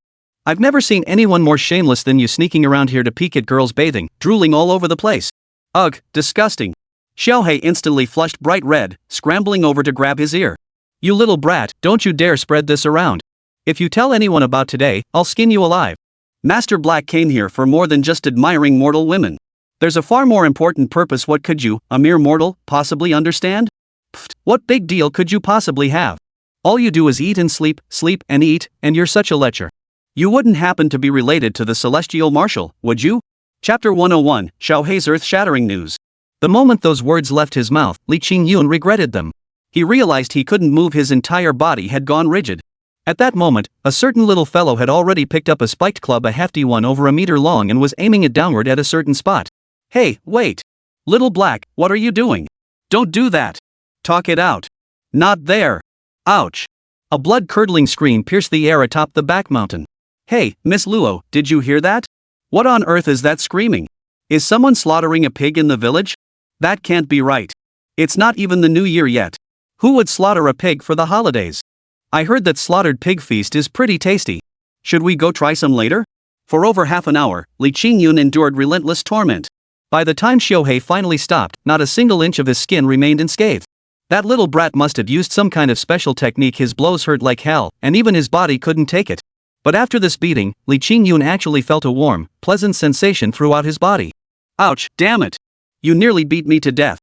I've never seen anyone more shameless than you, sneaking around here to peek at girls bathing, drooling all over the place. Ugh, disgusting. Xiuhei instantly flushed bright red, scrambling over to grab his ear. You little brat, don't you dare spread this around. If you tell anyone about today, I'll skin you alive. Master Black came here for more than just admiring mortal women. There's a far more important purpose. What could you, a mere mortal, possibly understand? Pfft, what big deal could you possibly have? All you do is eat and sleep and eat, and you're such a lecher. You wouldn't happen to be related to the celestial marshal, would you? Chapter 101, Xiuhei's earth-shattering news. The moment those words left his mouth, Li Qingyun regretted them. He realized he couldn't move, his entire body had gone rigid. At that moment, a certain little fellow had already picked up a spiked club, a hefty one over a meter long, and was aiming it downward at a certain spot. Hey, wait! Little Black, what are you doing? Don't do that! Talk it out! Not there! Ouch! A blood-curdling scream pierced the air atop the back mountain. Hey, Miss Luo, did you hear that? What on earth is that screaming? Is someone slaughtering a pig in the village? That can't be right. It's not even the new year yet. Who would slaughter a pig for the holidays? I heard that slaughtered pig feast is pretty tasty. Should we go try some later? For over half an hour, Li Qingyun endured relentless torment. By the time Shohei finally stopped, not a single inch of his skin remained unscathed. That little brat must have used some kind of special technique. His blows hurt like hell, and even his body couldn't take it. But after this beating, Li Qingyun actually felt a warm, pleasant sensation throughout his body. Ouch, damn it! You nearly beat me to death.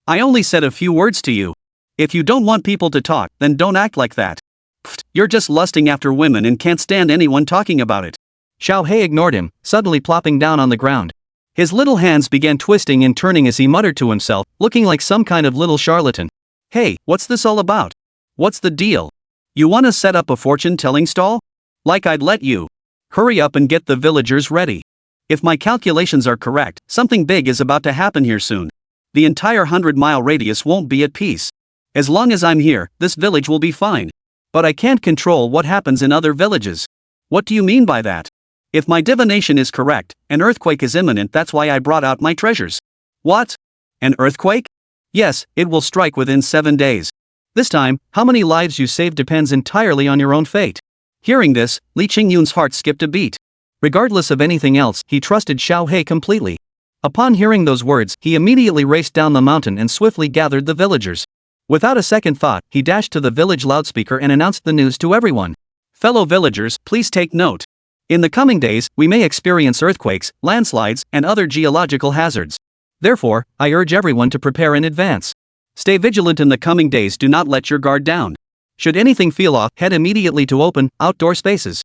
I only said a few words to you. If you don't want people to talk, then don't act like that. Pfft, you're just lusting after women and can't stand anyone talking about it. Xiaohei ignored him, suddenly plopping down on the ground. His little hands began twisting and turning as he muttered to himself, looking like some kind of little charlatan. Hey, what's this all about? What's the deal? You wanna set up a fortune-telling stall? Like I'd let you. Hurry up and get the villagers ready. If my calculations are correct, something big is about to happen here soon. The entire 100-mile radius won't be at peace. As long as I'm here, this village will be fine. But I can't control what happens in other villages. What do you mean by that? If my divination is correct, an earthquake is imminent. That's why I brought out my treasures. What? An earthquake? Yes, it will strike within 7 days. This time, how many lives you save depends entirely on your own fate. Hearing this, Li Qingyun's heart skipped a beat. Regardless of anything else, he trusted Xiaohei completely. Upon hearing those words, he immediately raced down the mountain and swiftly gathered the villagers. Without a second thought, he dashed to the village loudspeaker and announced the news to everyone. Fellow villagers, please take note. In the coming days, we may experience earthquakes, landslides, and other geological hazards. Therefore, I urge everyone to prepare in advance. Stay vigilant in the coming days. Do not let your guard down. Should anything feel off, head immediately to open, outdoor spaces.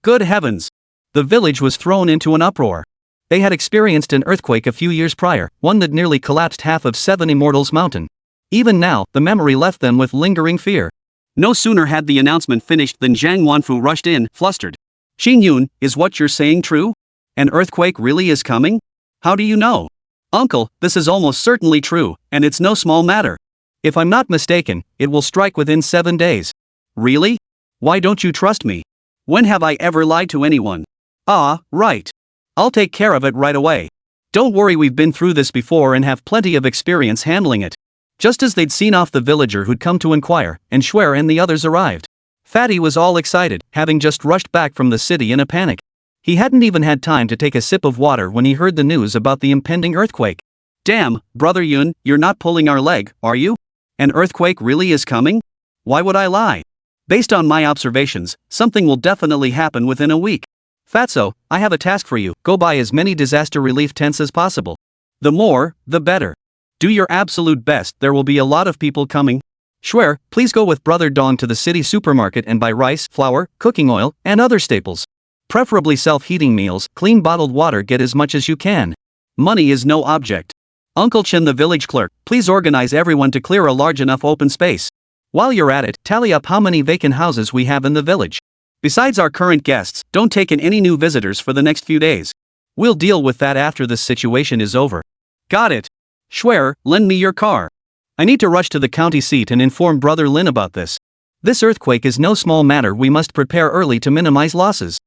Good heavens! The village was thrown into an uproar. They had experienced an earthquake a few years prior, one that nearly collapsed half of Seven Immortals Mountain. Even now, the memory left them with lingering fear. No sooner had the announcement finished than Zhang Wanfu rushed in, flustered. Qingyun, is what you're saying true? An earthquake really is coming? How do you know? Uncle, this is almost certainly true, and it's no small matter. If I'm not mistaken, it will strike within 7 days. Really? Why don't you trust me? When have I ever lied to anyone? Ah, right. I'll take care of it right away. Don't worry, we've been through this before and have plenty of experience handling it. Just as they'd seen off the villager who'd come to inquire, and Schwer and the others arrived. Fatty was all excited, having just rushed back from the city in a panic. He hadn't even had time to take a sip of water when he heard the news about the impending earthquake. Damn, Brother Yun, you're not pulling our leg, are you? An earthquake really is coming? Why would I lie? Based on my observations, something will definitely happen within a week. Fatso, I have a task for you. Go buy as many disaster relief tents as possible. The more, the better. Do your absolute best. There will be a lot of people coming. Schwer, please go with Brother Dong to the city supermarket and buy rice, flour, cooking oil, and other staples. Preferably self-heating meals, clean bottled water. Get as much as you can. Money is no object. Uncle Chen, the village clerk, please organize everyone to clear a large enough open space. While you're at it, tally up how many vacant houses we have in the village. Besides our current guests, don't take in any new visitors for the next few days. We'll deal with that after this situation is over. Got it. Schwer, lend me your car. I need to rush to the county seat and inform Brother Lin about this. This earthquake is no small matter. We must prepare early to minimize losses.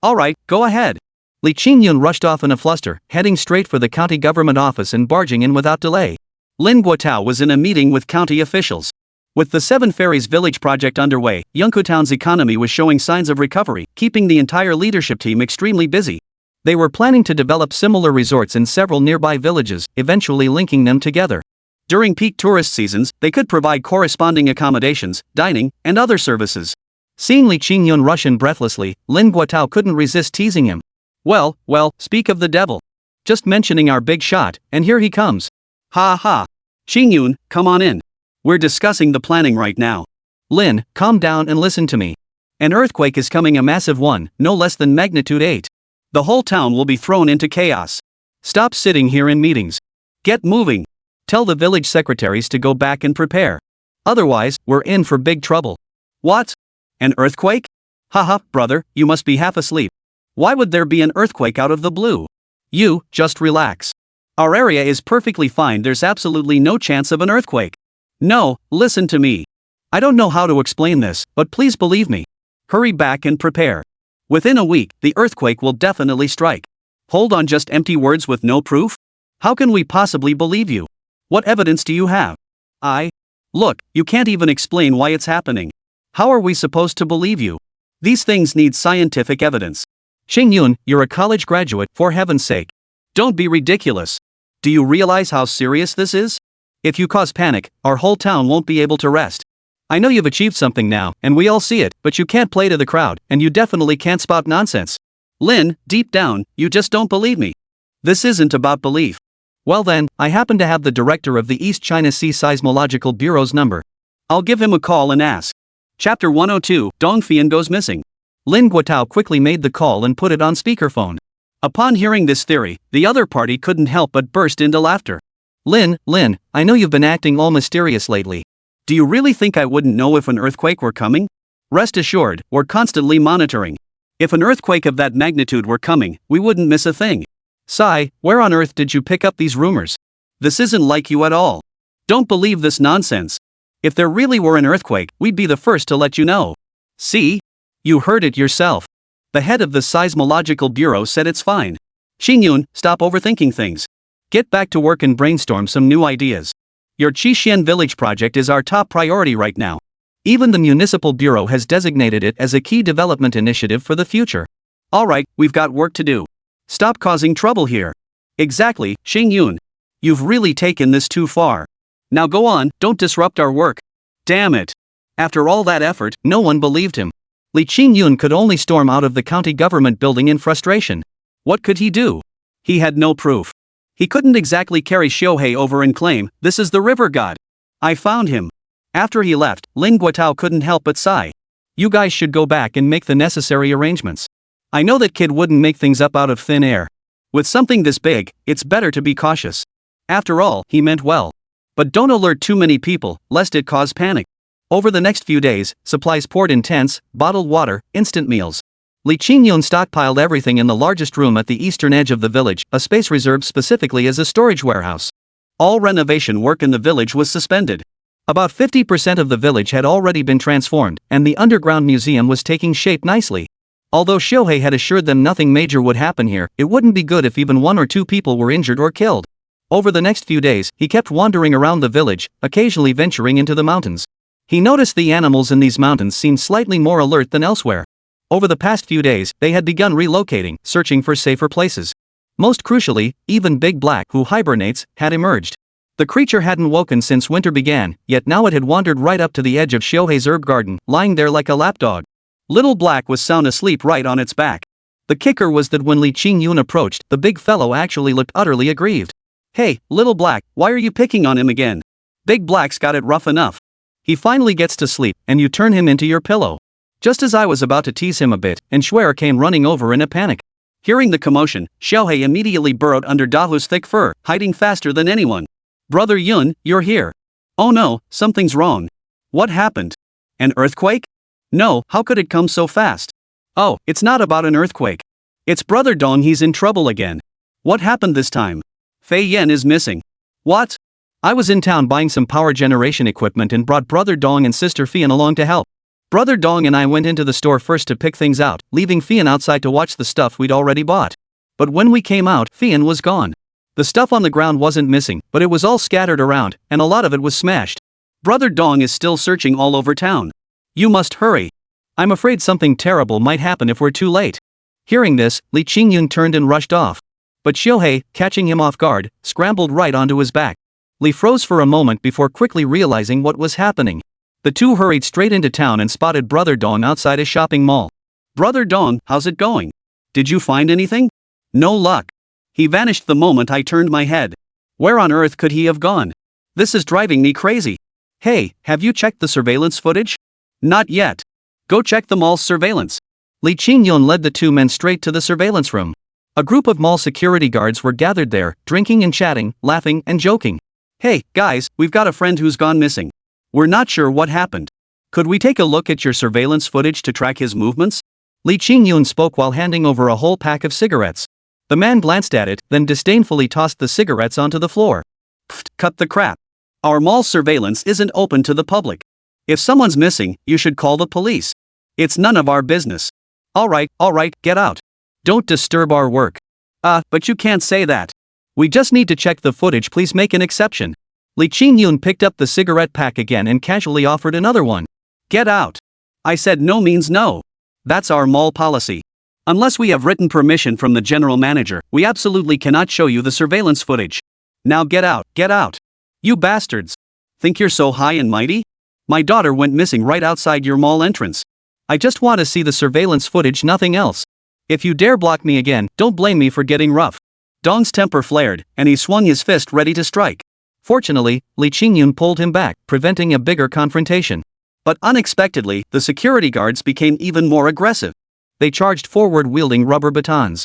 Alright, go ahead. Li Qingyun rushed off in a fluster, heading straight for the county government office and barging in without delay. Lin Guotao was in a meeting with county officials. With the Seven Fairies Village project underway, Yunkou Town's economy was showing signs of recovery, keeping the entire leadership team extremely busy. They were planning to develop similar resorts in several nearby villages, eventually linking them together. During peak tourist seasons, they could provide corresponding accommodations, dining, and other services. Seeing Li Qingyun rush in breathlessly, Lin Guotao couldn't resist teasing him. Well, speak of the devil. Just mentioning our big shot, and here he comes. Ha ha. Qingyun, come on in. We're discussing the planning right now. Lin, calm down and listen to me. An earthquake is coming, a massive one, no less than magnitude 8. The whole town will be thrown into chaos. Stop sitting here in meetings. Get moving. Tell the village secretaries to go back and prepare. Otherwise, we're in for big trouble. What? An earthquake? Haha, brother, you must be half asleep. Why would there be an earthquake out of the blue? You, just relax. Our area is perfectly fine, there's absolutely no chance of an earthquake. No, listen to me. I don't know how to explain this, but please believe me. Hurry back and prepare. Within a week, the earthquake will definitely strike. Hold on, just empty words with no proof? How can we possibly believe you? What evidence do you have? Look, you can't even explain why it's happening. How are we supposed to believe you? These things need scientific evidence. Qingyun, you're a college graduate, for heaven's sake. Don't be ridiculous. Do you realize how serious this is? If you cause panic, our whole town won't be able to rest. I know you've achieved something now, and we all see it, but you can't play to the crowd, and you definitely can't spot nonsense. Lin, deep down, you just don't believe me. This isn't about belief. Well then, I happen to have the director of the East China Sea Seismological Bureau's number. I'll give him a call and ask. Chapter 102, Dongfian goes missing. Lin Guotao quickly made the call and put it on speakerphone. Upon hearing this theory, the other party couldn't help but burst into laughter. Lin, I know you've been acting all mysterious lately. Do you really think I wouldn't know if an earthquake were coming? Rest assured, we're constantly monitoring. If an earthquake of that magnitude were coming, we wouldn't miss a thing. Sai, where on earth did you pick up these rumors? This isn't like you at all. Don't believe this nonsense. If there really were an earthquake, we'd be the first to let you know. See? You heard it yourself. The head of the Seismological Bureau said it's fine. Qingyun, stop overthinking things. Get back to work and brainstorm some new ideas. Your Qixian village project is our top priority right now. Even the Municipal Bureau has designated it as a key development initiative for the future. Alright, we've got work to do. Stop causing trouble here. Exactly, Qingyun. You've really taken this too far. Now go on, don't disrupt our work. Damn it. After all that effort, no one believed him. Li Qingyun could only storm out of the county government building in frustration. What could he do? He had no proof. He couldn't exactly carry Shohei over and claim, "This is the river god. I found him." After he left, Lin Guotao couldn't help but sigh. You guys should go back and make the necessary arrangements. I know that kid wouldn't make things up out of thin air. With something this big, it's better to be cautious. After all, he meant well. But don't alert too many people, lest it cause panic. Over the next few days, supplies poured in tents, bottled water, instant meals. Li Qingyun stockpiled everything in the largest room at the eastern edge of the village, a space reserved specifically as a storage warehouse. All renovation work in the village was suspended. About 50% of the village had already been transformed, and the underground museum was taking shape nicely. Although Shohei had assured them nothing major would happen here, it wouldn't be good if even 1 or 2 people were injured or killed. Over the next few days, he kept wandering around the village, occasionally venturing into the mountains. He noticed the animals in these mountains seemed slightly more alert than elsewhere. Over the past few days, they had begun relocating, searching for safer places. Most crucially, even Big Black, who hibernates, had emerged. The creature hadn't woken since winter began, yet now it had wandered right up to the edge of Shohei's herb garden, lying there like a lapdog. Little Black was sound asleep right on its back. The kicker was that when Li Qingyun approached, the big fellow actually looked utterly aggrieved. "Hey, Little Black, why are you picking on him again? Big Black's got it rough enough. He finally gets to sleep, and you turn him into your pillow." Just as I was about to tease him a bit, and Shuer came running over in a panic. Hearing the commotion, Xiaohei immediately burrowed under Dahu's thick fur, hiding faster than anyone. "Brother Yun, you're here." "Oh no, something's wrong." "What happened? An earthquake?" "No, how could it come so fast?" "Oh, it's not about an earthquake. It's Brother Dong, he's in trouble again." "What happened this time?" "Fei Yan is missing." "What?" "I was in town buying some power generation equipment and brought Brother Dong and Sister Fian along to help. Brother Dong and I went into the store first to pick things out, leaving Fian outside to watch the stuff we'd already bought. But when we came out, Fian was gone. The stuff on the ground wasn't missing, but it was all scattered around, and a lot of it was smashed. Brother Dong is still searching all over town. You must hurry. I'm afraid something terrible might happen if we're too late." Hearing this, Li Qingyun turned and rushed off. But Shohei, catching him off guard, scrambled right onto his back. Li froze for a moment before quickly realizing what was happening. The two hurried straight into town and spotted Brother Dong outside a shopping mall. "Brother Dong, how's it going? Did you find anything?" "No luck. He vanished the moment I turned my head. Where on earth could he have gone? This is driving me crazy." "Hey, have you checked the surveillance footage?" "Not yet." "Go check the mall's surveillance." Li Qingyun led the two men straight to the surveillance room. A group of mall security guards were gathered there, drinking and chatting, laughing and joking. "Hey, guys, we've got a friend who's gone missing. We're not sure what happened. Could we take a look at your surveillance footage to track his movements? Li Qingyun spoke while handing over a whole pack of cigarettes. The man glanced at it, then disdainfully tossed the cigarettes onto the floor. Pfft, cut the crap. Our mall surveillance isn't open to the public. If someone's missing, you should call the police. It's none of our business. Alright, get out. Don't disturb our work. But you can't say that. We just need to check the footage, please make an exception. Li Qingyun picked up the cigarette pack again and casually offered another one. Get out. I said no means no. That's our mall policy. Unless we have written permission from the general manager, we absolutely cannot show you the surveillance footage. Now get out, get out. You bastards. Think you're so high and mighty? My daughter went missing right outside your mall entrance. I just want to see the surveillance footage, nothing else. If you dare block me again, don't blame me for getting rough. Dong's temper flared, and he swung his fist ready to strike. Fortunately, Li Qingyun pulled him back, preventing a bigger confrontation. But unexpectedly, the security guards became even more aggressive. They charged forward wielding rubber batons.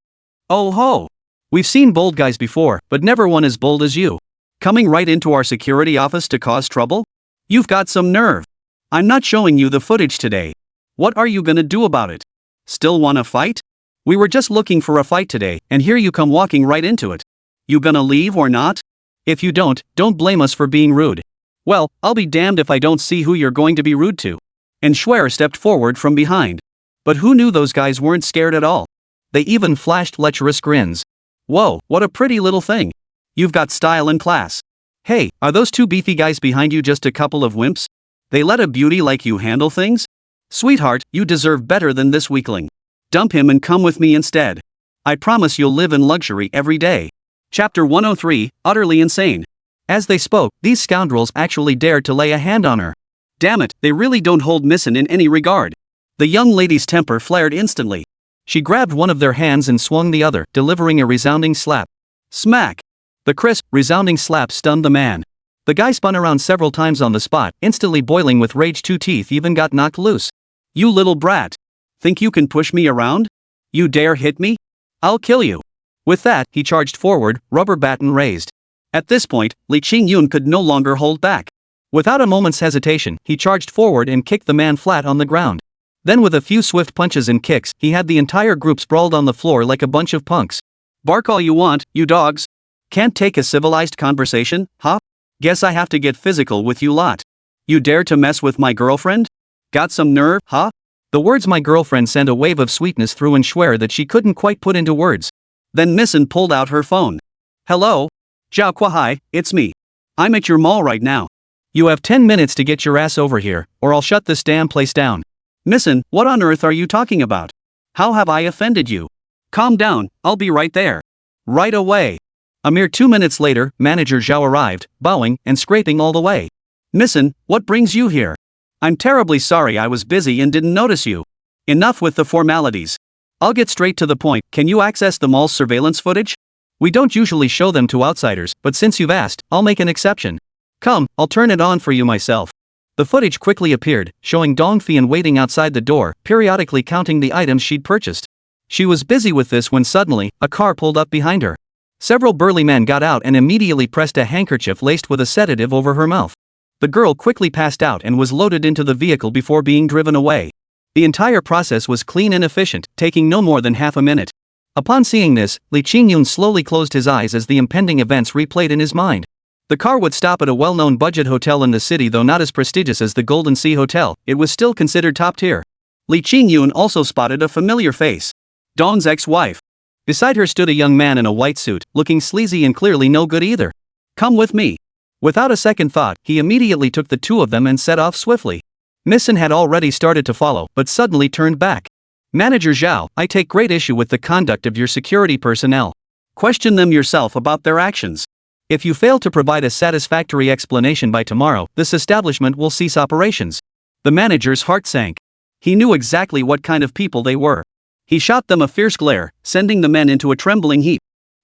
Oh ho! We've seen bold guys before, but never one as bold as you. Coming right into our security office to cause trouble? You've got some nerve. I'm not showing you the footage today. What are you gonna do about it? Still wanna fight? We were just looking for a fight today, and here you come walking right into it. You gonna leave or not? If you don't blame us for being rude. Well, I'll be damned if I don't see who you're going to be rude to. And Schwer stepped forward from behind. But who knew those guys weren't scared at all? They even flashed lecherous grins. Whoa, what a pretty little thing. You've got style and class. Hey, are those two beefy guys behind you just a couple of wimps? They let a beauty like you handle things? Sweetheart, you deserve better than this weakling. Dump him and come with me instead. I promise you'll live in luxury every day. Chapter 103, Utterly Insane. As they spoke, these scoundrels actually dared to lay a hand on her. Damn it, they really don't hold Missin in any regard. The young lady's temper flared instantly. She grabbed one of their hands and swung the other, delivering a resounding slap. Smack! The crisp, resounding slap stunned the man. The guy spun around several times on the spot, instantly boiling with rage. Two teeth even got knocked loose. You little brat. Think you can push me around? You dare hit me? I'll kill you. With that, he charged forward, rubber baton raised. At this point, Li Qingyun could no longer hold back. Without a moment's hesitation, he charged forward and kicked the man flat on the ground. Then with a few swift punches and kicks, he had the entire group sprawled on the floor like a bunch of punks. Bark all you want, you dogs. Can't take a civilized conversation, huh? Guess I have to get physical with you lot. You dare to mess with my girlfriend? Got some nerve, huh? The words "my girlfriend" sent a wave of sweetness through Schwer that she couldn't quite put into words. Then Missin pulled out her phone. Hello? Zhao Kuai, it's me. I'm at your mall right now. You have 10 minutes to get your ass over here, or I'll shut this damn place down. Missin, what on earth are you talking about? How have I offended you? Calm down, I'll be right there. Right away. A mere 2 minutes later, Manager Zhao arrived, bowing and scraping all the way. Missin, what brings you here? I'm terribly sorry I was busy and didn't notice you. Enough with the formalities. I'll get straight to the point. Can you access the mall's surveillance footage? We don't usually show them to outsiders, but since you've asked, I'll make an exception. Come, I'll turn it on for you myself. The footage quickly appeared, showing Dong Fian waiting outside the door, periodically counting the items she'd purchased. She was busy with this when suddenly, a car pulled up behind her. Several burly men got out and immediately pressed a handkerchief laced with a sedative over her mouth. The girl quickly passed out and was loaded into the vehicle before being driven away. The entire process was clean and efficient, taking no more than half a minute. Upon seeing this, Li Qingyun slowly closed his eyes as the impending events replayed in his mind. The car would stop at a well-known budget hotel in the city. Though not as prestigious as the Golden Sea Hotel, it was still considered top tier. Li Qingyun also spotted a familiar face. Dong's ex-wife. Beside her stood a young man in a white suit, looking sleazy and clearly no good either. Come with me. Without a second thought, he immediately took the two of them and set off swiftly. Missin had already started to follow, but suddenly turned back. Manager Zhao, I take great issue with the conduct of your security personnel. Question them yourself about their actions. If you fail to provide a satisfactory explanation by tomorrow, this establishment will cease operations. The manager's heart sank. He knew exactly what kind of people they were. He shot them a fierce glare, sending the men into a trembling heap.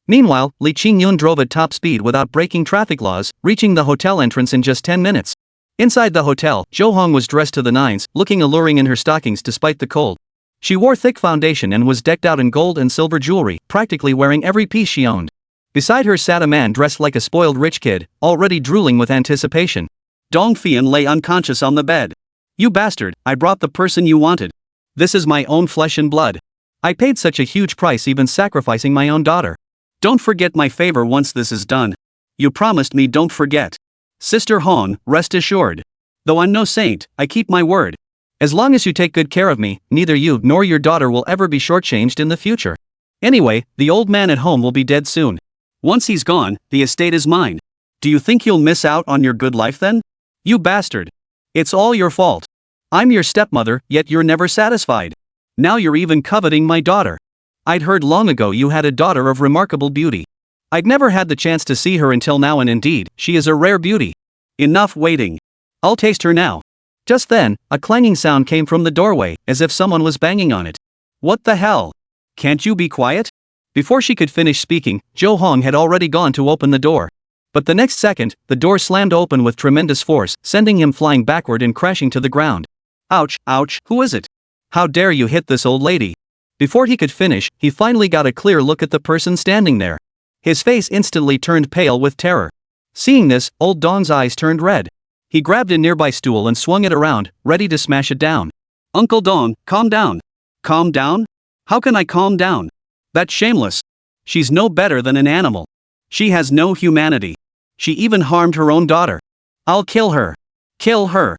Meanwhile, Li Qingyun drove at top speed without breaking traffic laws, reaching the hotel entrance in just 10 minutes. Inside the hotel, Zhou Hong was dressed to the nines, looking alluring in her stockings despite the cold. She wore thick foundation and was decked out in gold and silver jewelry, practically wearing every piece she owned. Beside her sat a man dressed like a spoiled rich kid, already drooling with anticipation. Dong Fian lay unconscious on the bed. You bastard, I brought the person you wanted. This is my own flesh and blood. I paid such a huge price, even sacrificing my own daughter. Don't forget my favor once this is done. You promised me, don't forget. Sister Hon, rest assured. Though I'm no saint, I keep my word. As long as you take good care of me, neither you nor your daughter will ever be shortchanged in the future. Anyway, the old man at home will be dead soon. Once he's gone, the estate is mine. Do you think you'll miss out on your good life then? You bastard. It's all your fault. I'm your stepmother, yet you're never satisfied. Now you're even coveting my daughter. I'd heard long ago you had a daughter of remarkable beauty. I'd never had the chance to see her until now, and indeed, she is a rare beauty. Enough waiting. I'll taste her now. Just then, a clanging sound came from the doorway, as if someone was banging on it. What the hell? Can't you be quiet? Before she could finish speaking, Zhou Hong had already gone to open the door. But the next second, the door slammed open with tremendous force, sending him flying backward and crashing to the ground. Ouch, ouch, who is it? How dare you hit this old lady? Before he could finish, he finally got a clear look at the person standing there. His face instantly turned pale with terror. Seeing this, old Dong's eyes turned red. He grabbed a nearby stool and swung it around, ready to smash it down. Uncle Dong, calm down. Calm down? How can I calm down? That's shameless. She's no better than an animal. She has no humanity. She even harmed her own daughter. I'll kill her. Kill her.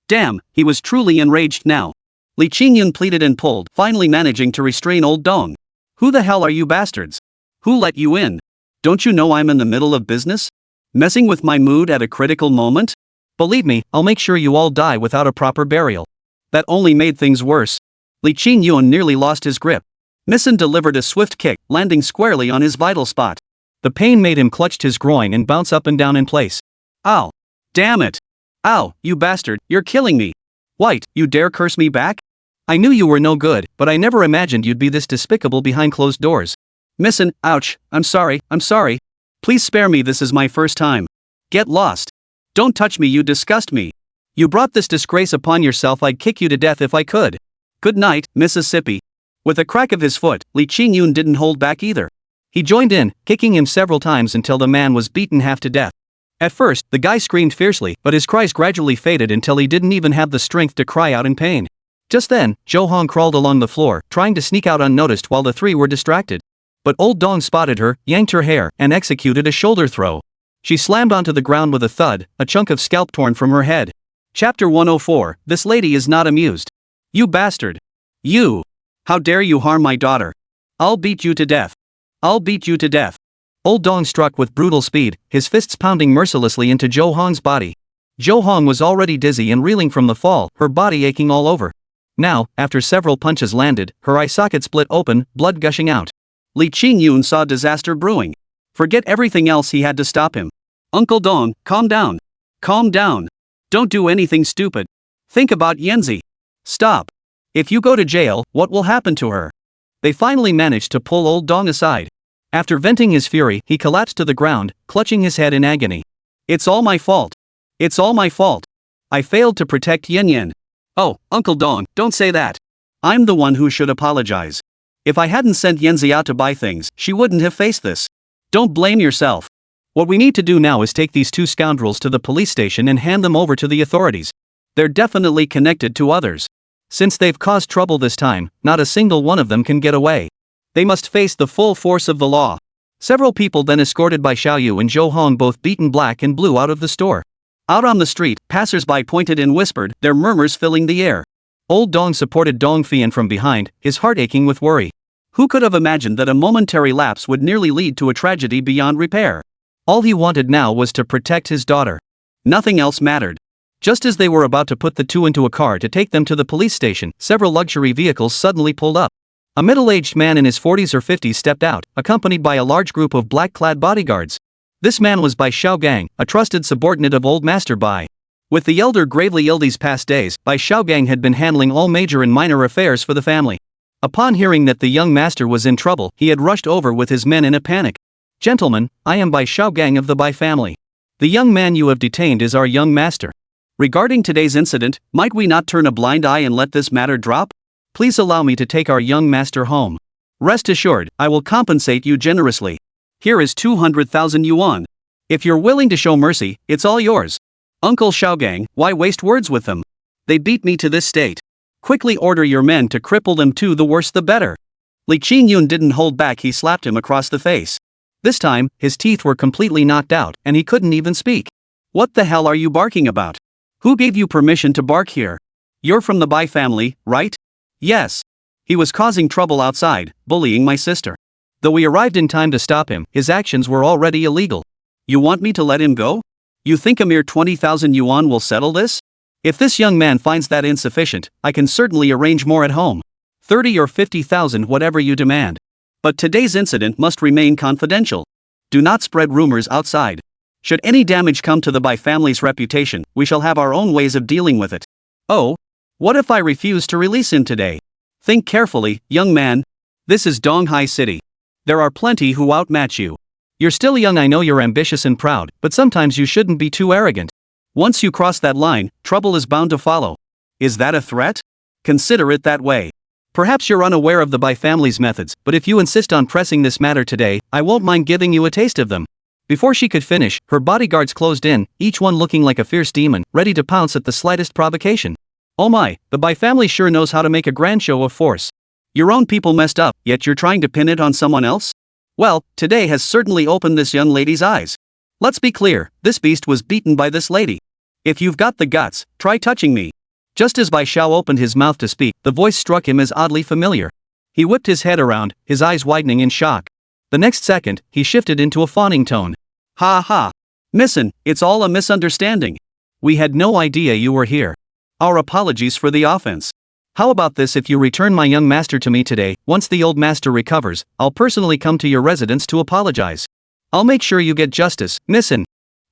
Damn, he was truly enraged now. Li Qingyun pleaded and pulled, finally managing to restrain old Dong. Who the hell are you bastards? Who let you in? Don't you know I'm in the middle of business? Messing with my mood at a critical moment? Believe me, I'll make sure you all die without a proper burial. That only made things worse. Li Qingyun nearly lost his grip. Misen delivered a swift kick, landing squarely on his vital spot. The pain made him clutch his groin and bounce up and down in place. Ow! Damn it! Ow, you bastard, you're killing me! White, you dare curse me back? I knew you were no good, but I never imagined you'd be this despicable behind closed doors. Misen, ouch, I'm sorry. Please spare me, this is my first time. Get lost. Don't touch me, you disgust me. You brought this disgrace upon yourself, I'd kick you to death if I could. Good night, Mississippi. With a crack of his foot, Li Qingyun didn't hold back either. He joined in, kicking him several times until the man was beaten half to death. At first, the guy screamed fiercely, but his cries gradually faded until he didn't even have the strength to cry out in pain. Just then, Zhou Hong crawled along the floor, trying to sneak out unnoticed while the three were distracted. But old Dong spotted her, yanked her hair, and executed a shoulder throw. She slammed onto the ground with a thud, a chunk of scalp torn from her head. Chapter 104, This lady is not amused. You bastard! You! How dare you harm my daughter? I'll beat you to death. I'll beat you to death. Old Dong struck with brutal speed, his fists pounding mercilessly into Zhou Hong's body. Zhou Hong was already dizzy and reeling from the fall, her body aching all over. Now, after several punches landed, her eye socket split open, blood gushing out. Li Qingyun saw disaster brewing. Forget everything else, he had to stop him. Uncle Dong, calm down. Calm down. Don't do anything stupid. Think about Yanzi. Stop. If you go to jail, what will happen to her? They finally managed to pull old Dong aside. After venting his fury, he collapsed to the ground, clutching his head in agony. It's all my fault. It's all my fault. I failed to protect Yen Yen. Oh, Uncle Dong, don't say that. I'm the one who should apologize. If I hadn't sent Yanzi out to buy things, she wouldn't have faced this. Don't blame yourself. What we need to do now is take these two scoundrels to the police station and hand them over to the authorities. They're definitely connected to others. Since they've caused trouble this time, not a single one of them can get away. They must face the full force of the law. Several people then escorted by Xiaoyu and Zhou Hong both beaten black and blue out of the store. Out on the street, passers-by pointed and whispered, their murmurs filling the air. Old Dong supported Dong Fian from behind, his heart aching with worry. Who could have imagined that a momentary lapse would nearly lead to a tragedy beyond repair? All he wanted now was to protect his daughter. Nothing else mattered. Just as they were about to put the two into a car to take them to the police station, several luxury vehicles suddenly pulled up. A middle-aged man in his 40s or 50s stepped out, accompanied by a large group of black-clad bodyguards. This man was Bai Xiaogang, a trusted subordinate of Old Master Bai. With the elder gravely ill these past days, Bai Xiaogang had been handling all major and minor affairs for the family. Upon hearing that the young master was in trouble, he had rushed over with his men in a panic. Gentlemen, I am Bai Xiaogang of the Bai family. The young man you have detained is our young master. Regarding today's incident, might we not turn a blind eye and let this matter drop? Please allow me to take our young master home. Rest assured, I will compensate you generously. Here is 200,000 yuan. If you're willing to show mercy, it's all yours. Uncle Xiaogang, why waste words with them? They beat me to this state. Quickly order your men to cripple them too, the worse the better. Li Qingyun didn't hold back, he slapped him across the face. This time, his teeth were completely knocked out, and he couldn't even speak. What the hell are you barking about? Who gave you permission to bark here? You're from the Bai family, right? Yes. He was causing trouble outside, bullying my sister. Though we arrived in time to stop him, his actions were already illegal. You want me to let him go? You think a mere 20,000 yuan will settle this? If this young man finds that insufficient, I can certainly arrange more at home. 30 or 50,000, whatever you demand. But today's incident must remain confidential. Do not spread rumors outside. Should any damage come to the Bai family's reputation, we shall have our own ways of dealing with it. Oh? What if I refuse to release him today? Think carefully, young man. This is Donghai City. There are plenty who outmatch you. You're still young, I know you're ambitious and proud, but sometimes you shouldn't be too arrogant. Once you cross that line, trouble is bound to follow. Is that a threat? Consider it that way. Perhaps you're unaware of the Bai family's methods, but if you insist on pressing this matter today, I won't mind giving you a taste of them. Before she could finish, her bodyguards closed in, each one looking like a fierce demon, ready to pounce at the slightest provocation. Oh my, the Bai family sure knows how to make a grand show of force. Your own people messed up, yet you're trying to pin it on someone else? Well, today has certainly opened this young lady's eyes. Let's be clear, this beast was beaten by this lady. If you've got the guts, try touching me. Just as Bai Xiao opened his mouth to speak, the voice struck him as oddly familiar. He whipped his head around, his eyes widening in shock. The next second, he shifted into a fawning tone. Ha ha. Missin, it's all a misunderstanding. We had no idea you were here. Our apologies for the offense. How about this, if you return my young master to me today, once the old master recovers, I'll personally come to your residence to apologize. I'll make sure you get justice, Missin.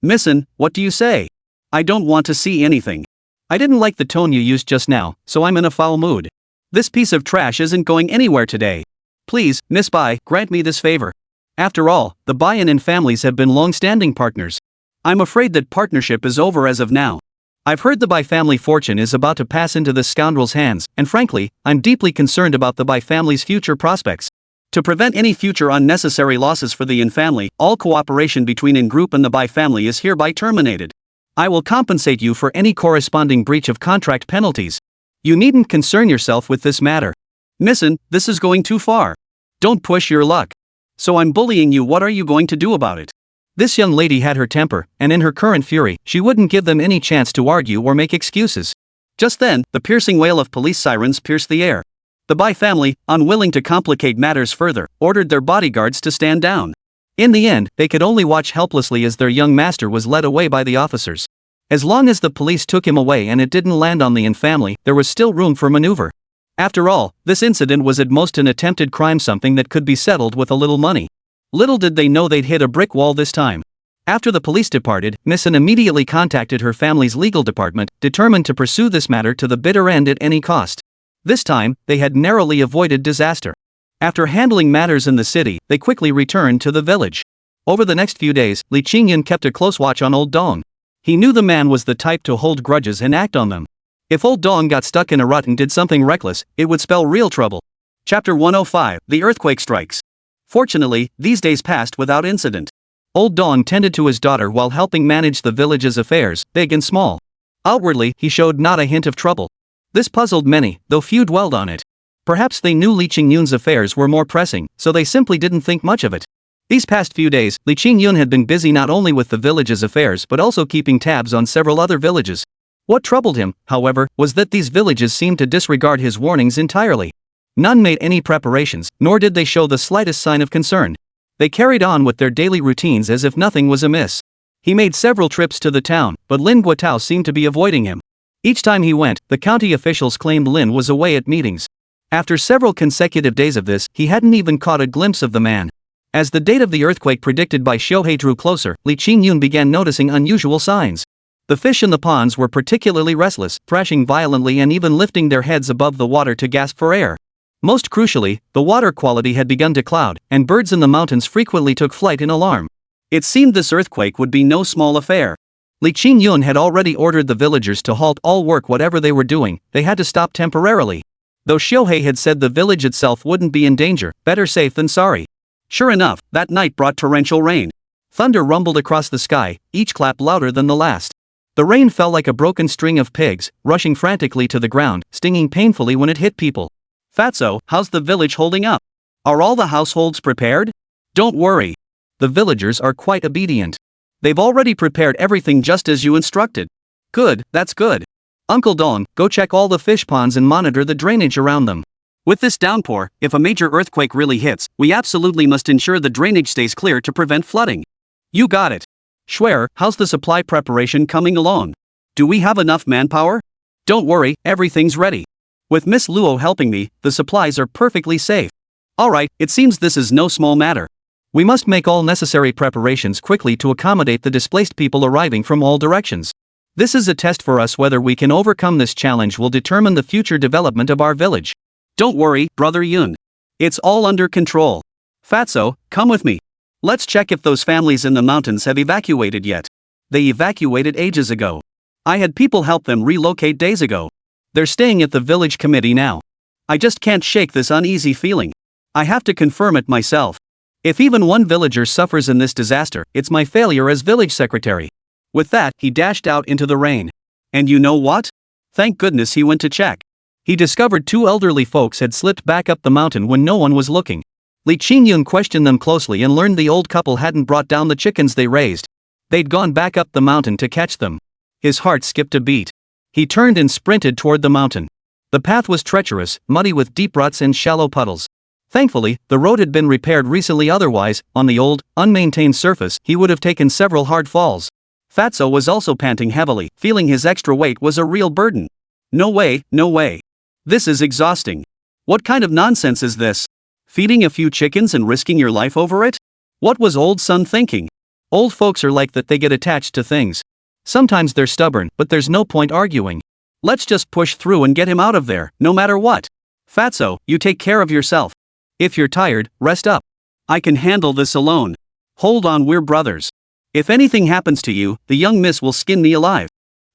Missin, what do you say? I don't want to see anything. I didn't like the tone you used just now, so I'm in a foul mood. This piece of trash isn't going anywhere today. Please, Miss Bai, grant me this favor. After all, the Bai and families have been long-standing partners. I'm afraid that partnership is over as of now. I've heard the Bai family fortune is about to pass into this scoundrel's hands, and frankly, I'm deeply concerned about the Bai family's future prospects. To prevent any future unnecessary losses for the Yin family, all cooperation between Yin Group and the Bai family is hereby terminated. I will compensate you for any corresponding breach of contract penalties. You needn't concern yourself with this matter. Missin, this is going too far. Don't push your luck. So I'm bullying you, what are you going to do about it? This young lady had her temper, and in her current fury, she wouldn't give them any chance to argue or make excuses. Just then, the piercing wail of police sirens pierced the air. The Bai family, unwilling to complicate matters further, ordered their bodyguards to stand down. In the end, they could only watch helplessly as their young master was led away by the officers. As long as the police took him away and it didn't land on the Yin family, there was still room for maneuver. After all, this incident was at most an attempted crime, something that could be settled with a little money. Little did they know they'd hit a brick wall this time. After the police departed, Missin immediately contacted her family's legal department, determined to pursue this matter to the bitter end at any cost. This time, they had narrowly avoided disaster. After handling matters in the city, they quickly returned to the village. Over the next few days, Li Qingyun kept a close watch on Old Dong. He knew the man was the type to hold grudges and act on them. If Old Dong got stuck in a rut and did something reckless, it would spell real trouble. Chapter 105, The Earthquake Strikes. Fortunately, these days passed without incident. Old Dong tended to his daughter while helping manage the village's affairs, big and small. Outwardly, he showed not a hint of trouble. This puzzled many, though few dwelled on it. Perhaps they knew Li Qingyun's affairs were more pressing, so they simply didn't think much of it. These past few days, Li Qingyun had been busy not only with the village's affairs but also keeping tabs on several other villages. What troubled him, however, was that these villages seemed to disregard his warnings entirely. None made any preparations, nor did they show the slightest sign of concern. They carried on with their daily routines as if nothing was amiss. He made several trips to the town, but Lin Guotao seemed to be avoiding him. Each time he went, the county officials claimed Lin was away at meetings. After several consecutive days of this, he hadn't even caught a glimpse of the man. As the date of the earthquake predicted by Xiuhei drew closer, Li Qingyun began noticing unusual signs. The fish in the ponds were particularly restless, thrashing violently and even lifting their heads above the water to gasp for air. Most crucially, the water quality had begun to cloud, and birds in the mountains frequently took flight in alarm. It seemed this earthquake would be no small affair. Li Qingyun had already ordered the villagers to halt all work, whatever they were doing, they had to stop temporarily. Though Xiuhei had said the village itself wouldn't be in danger, better safe than sorry. Sure enough, that night brought torrential rain. Thunder rumbled across the sky, each clap louder than the last. The rain fell like a broken string of pigs, rushing frantically to the ground, stinging painfully when it hit people. Fatso, how's the village holding up? Are all the households prepared? Don't worry. The villagers are quite obedient. They've already prepared everything just as you instructed. Good, that's good. Uncle Don, go check all the fish ponds and monitor the drainage around them. With this downpour, if a major earthquake really hits, we absolutely must ensure the drainage stays clear to prevent flooding. You got it. Schwer, how's the supply preparation coming along? Do we have enough manpower? Don't worry, everything's ready. With Miss Luo helping me, the supplies are perfectly safe. Alright, it seems this is no small matter. We must make all necessary preparations quickly to accommodate the displaced people arriving from all directions. This is a test for us. Whether we can overcome this challenge will determine the future development of our village. Don't worry, Brother Yun. It's all under control. Fatso, come with me. Let's check if those families in the mountains have evacuated yet. They evacuated ages ago. I had people help them relocate days ago. They're staying at the village committee now. I just can't shake this uneasy feeling. I have to confirm it myself. If even one villager suffers in this disaster, it's my failure as village secretary. With that, he dashed out into the rain. And you know what? Thank goodness he went to check. He discovered two elderly folks had slipped back up the mountain when no one was looking. Li Qingyun questioned them closely and learned the old couple hadn't brought down the chickens they raised. They'd gone back up the mountain to catch them. His heart skipped a beat. He turned and sprinted toward the mountain. The path was treacherous, muddy with deep ruts and shallow puddles. Thankfully, the road had been repaired recently, otherwise, on the old, unmaintained surface, he would have taken several hard falls. Fatso was also panting heavily, feeling his extra weight was a real burden. No way, no way. This is exhausting. What kind of nonsense is this? Feeding a few chickens and risking your life over it? What was old son thinking? Old folks are like that, they get attached to things. Sometimes they're stubborn, but there's no point arguing. Let's just push through and get him out of there, no matter what. Fatso, you take care of yourself. If you're tired, rest up. I can handle this alone. Hold on, we're brothers. If anything happens to you, the young miss will skin me alive.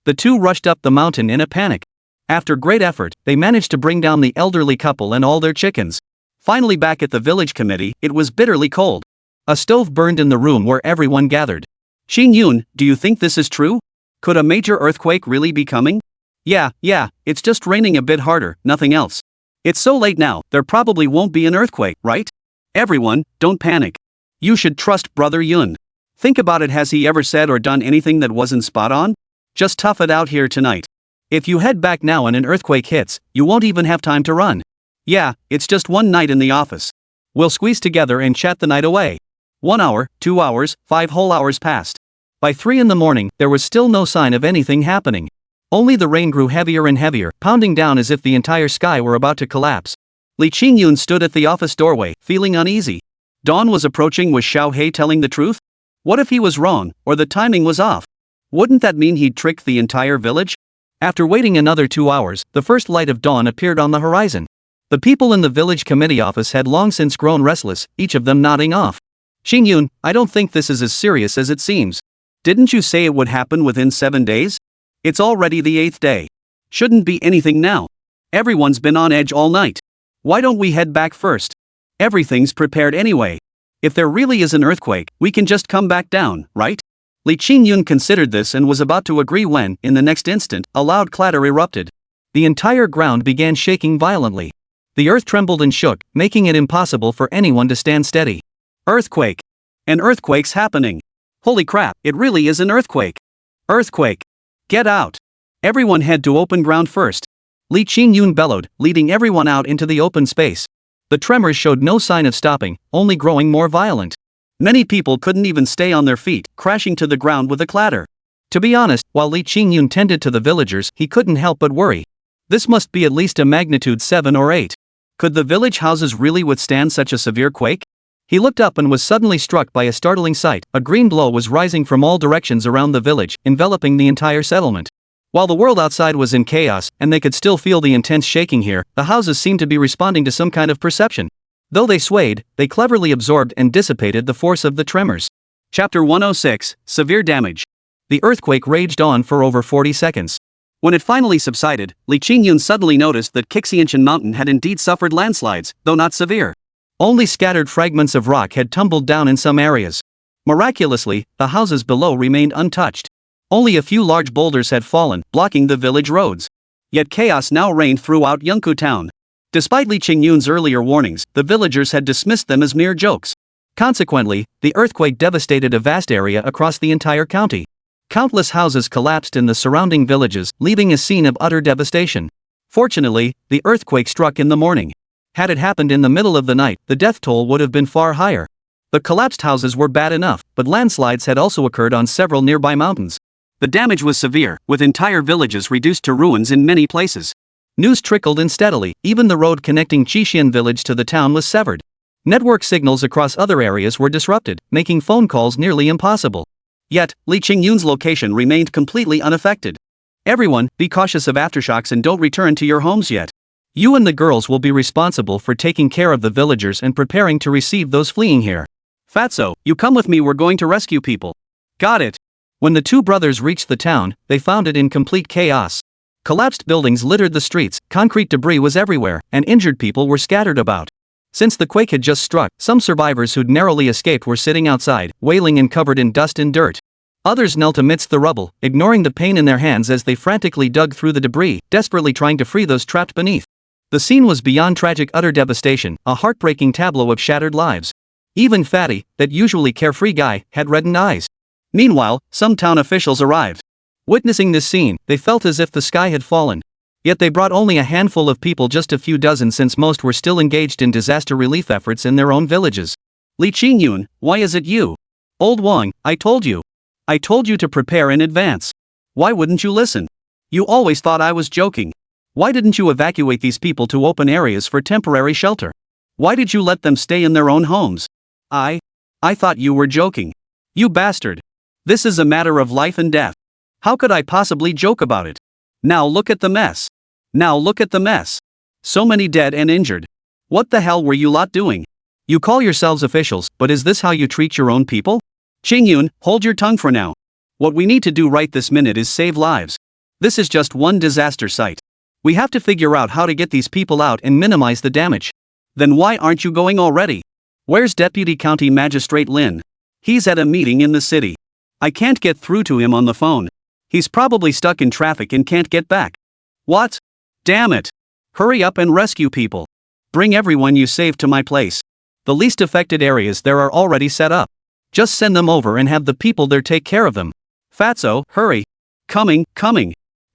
The two rushed up the mountain in a panic. After great effort, they managed to bring down the elderly couple and all their chickens. Finally back at the village committee, it was bitterly cold. A stove burned in the room where everyone gathered. Qingyun, do you think this is true? Could a major earthquake really be coming? Yeah, it's just raining a bit harder, nothing else. It's so late now, there probably won't be an earthquake, right? Everyone, don't panic. You should trust Brother Yun. Think about it, has he ever said or done anything that wasn't spot on? Just tough it out here tonight. If you head back now and an earthquake hits, you won't even have time to run. Yeah, it's just one night in the office. We'll squeeze together and chat the night away. 1 hour, 2 hours, 5 whole hours passed. By 3 in the morning, there was still no sign of anything happening. Only the rain grew heavier and heavier, pounding down as if the entire sky were about to collapse. Li Qingyun stood at the office doorway, feeling uneasy. Dawn was approaching. Was Xiao Hei telling the truth? What if he was wrong, or the timing was off? Wouldn't that mean he'd tricked the entire village? After waiting another 2 hours, the first light of dawn appeared on the horizon. The people in the village committee office had long since grown restless, each of them nodding off. Qingyun, I don't think this is as serious as it seems. Didn't you say it would happen within 7 days? It's already the 8th day. Shouldn't be anything now. Everyone's been on edge all night. Why don't we head back first? Everything's prepared anyway. If there really is an earthquake, we can just come back down, right? Li Qingyun considered this and was about to agree when, in the next instant, a loud clatter erupted. The entire ground began shaking violently. The earth trembled and shook, making it impossible for anyone to stand steady. Earthquake! An earthquake's happening! Holy crap, it really is an earthquake! Earthquake! Get out! Everyone head to open ground first. Li Qingyun bellowed, leading everyone out into the open space. The tremors showed no sign of stopping, only growing more violent. Many people couldn't even stay on their feet, crashing to the ground with a clatter. To be honest, while Li Qingyun tended to the villagers, he couldn't help but worry. This must be at least a magnitude 7 or 8. Could the village houses really withstand such a severe quake? He looked up and was suddenly struck by a startling sight. A green glow was rising from all directions around the village, enveloping the entire settlement. While the world outside was in chaos, and they could still feel the intense shaking here, the houses seemed to be responding to some kind of perception. Though they swayed, they cleverly absorbed and dissipated the force of the tremors. Chapter 106, Severe Damage. The earthquake raged on for over 40 seconds. When it finally subsided, Li Qingyun suddenly noticed that Qixianshan Mountain had indeed suffered landslides, though not severe. Only scattered fragments of rock had tumbled down in some areas. Miraculously, the houses below remained untouched. Only a few large boulders had fallen, blocking the village roads. Yet chaos now reigned throughout Yunku town. Despite Li Qingyun's earlier warnings, the villagers had dismissed them as mere jokes. Consequently, the earthquake devastated a vast area across the entire county. Countless houses collapsed in the surrounding villages, leaving a scene of utter devastation. Fortunately, the earthquake struck in the morning. Had it happened in the middle of the night, the death toll would have been far higher. The collapsed houses were bad enough, but landslides had also occurred on several nearby mountains. The damage was severe, with entire villages reduced to ruins in many places. News trickled in steadily. Even the road connecting Qixian village to the town was severed. Network signals across other areas were disrupted, making phone calls nearly impossible. Yet, Li Qingyun's location remained completely unaffected. Everyone, be cautious of aftershocks and don't return to your homes yet. You and the girls will be responsible for taking care of the villagers and preparing to receive those fleeing here. Fatso, you come with me, we're going to rescue people. Got it. When the two brothers reached the town, they found it in complete chaos. Collapsed buildings littered the streets, concrete debris was everywhere, and injured people were scattered about. Since the quake had just struck, some survivors who'd narrowly escaped were sitting outside, wailing and covered in dust and dirt. Others knelt amidst the rubble, ignoring the pain in their hands as they frantically dug through the debris, desperately trying to free those trapped beneath. The scene was beyond tragic utter devastation, a heartbreaking tableau of shattered lives. Even Fatty, that usually carefree guy, had reddened eyes. Meanwhile, some town officials arrived. Witnessing this scene, they felt as if the sky had fallen. Yet they brought only a handful of people, just a few dozen, since most were still engaged in disaster relief efforts in their own villages. Li Qingyun, why is it you? Old Wang, I told you. I told you to prepare in advance. Why wouldn't you listen? You always thought I was joking. Why didn't you evacuate these people to open areas for temporary shelter? Why did you let them stay in their own homes? I thought you were joking. You bastard. This is a matter of life and death. How could I possibly joke about it? Now look at the mess. Now look at the mess. So many dead and injured. What the hell were you lot doing? You call yourselves officials, but is this how you treat your own people? Qingyun, hold your tongue for now. What we need to do right this minute is save lives. This is just one disaster site. We have to figure out how to get these people out and minimize the damage. Then why aren't you going already? Where's Deputy County Magistrate Lin? He's at a meeting in the city. I can't get through to him on the phone. He's probably stuck in traffic and can't get back. What? Damn it. Hurry up and rescue people. Bring everyone you saved to my place. The least affected areas there are already set up. Just send them over and have the people there take care of them. Fatso, hurry. Coming.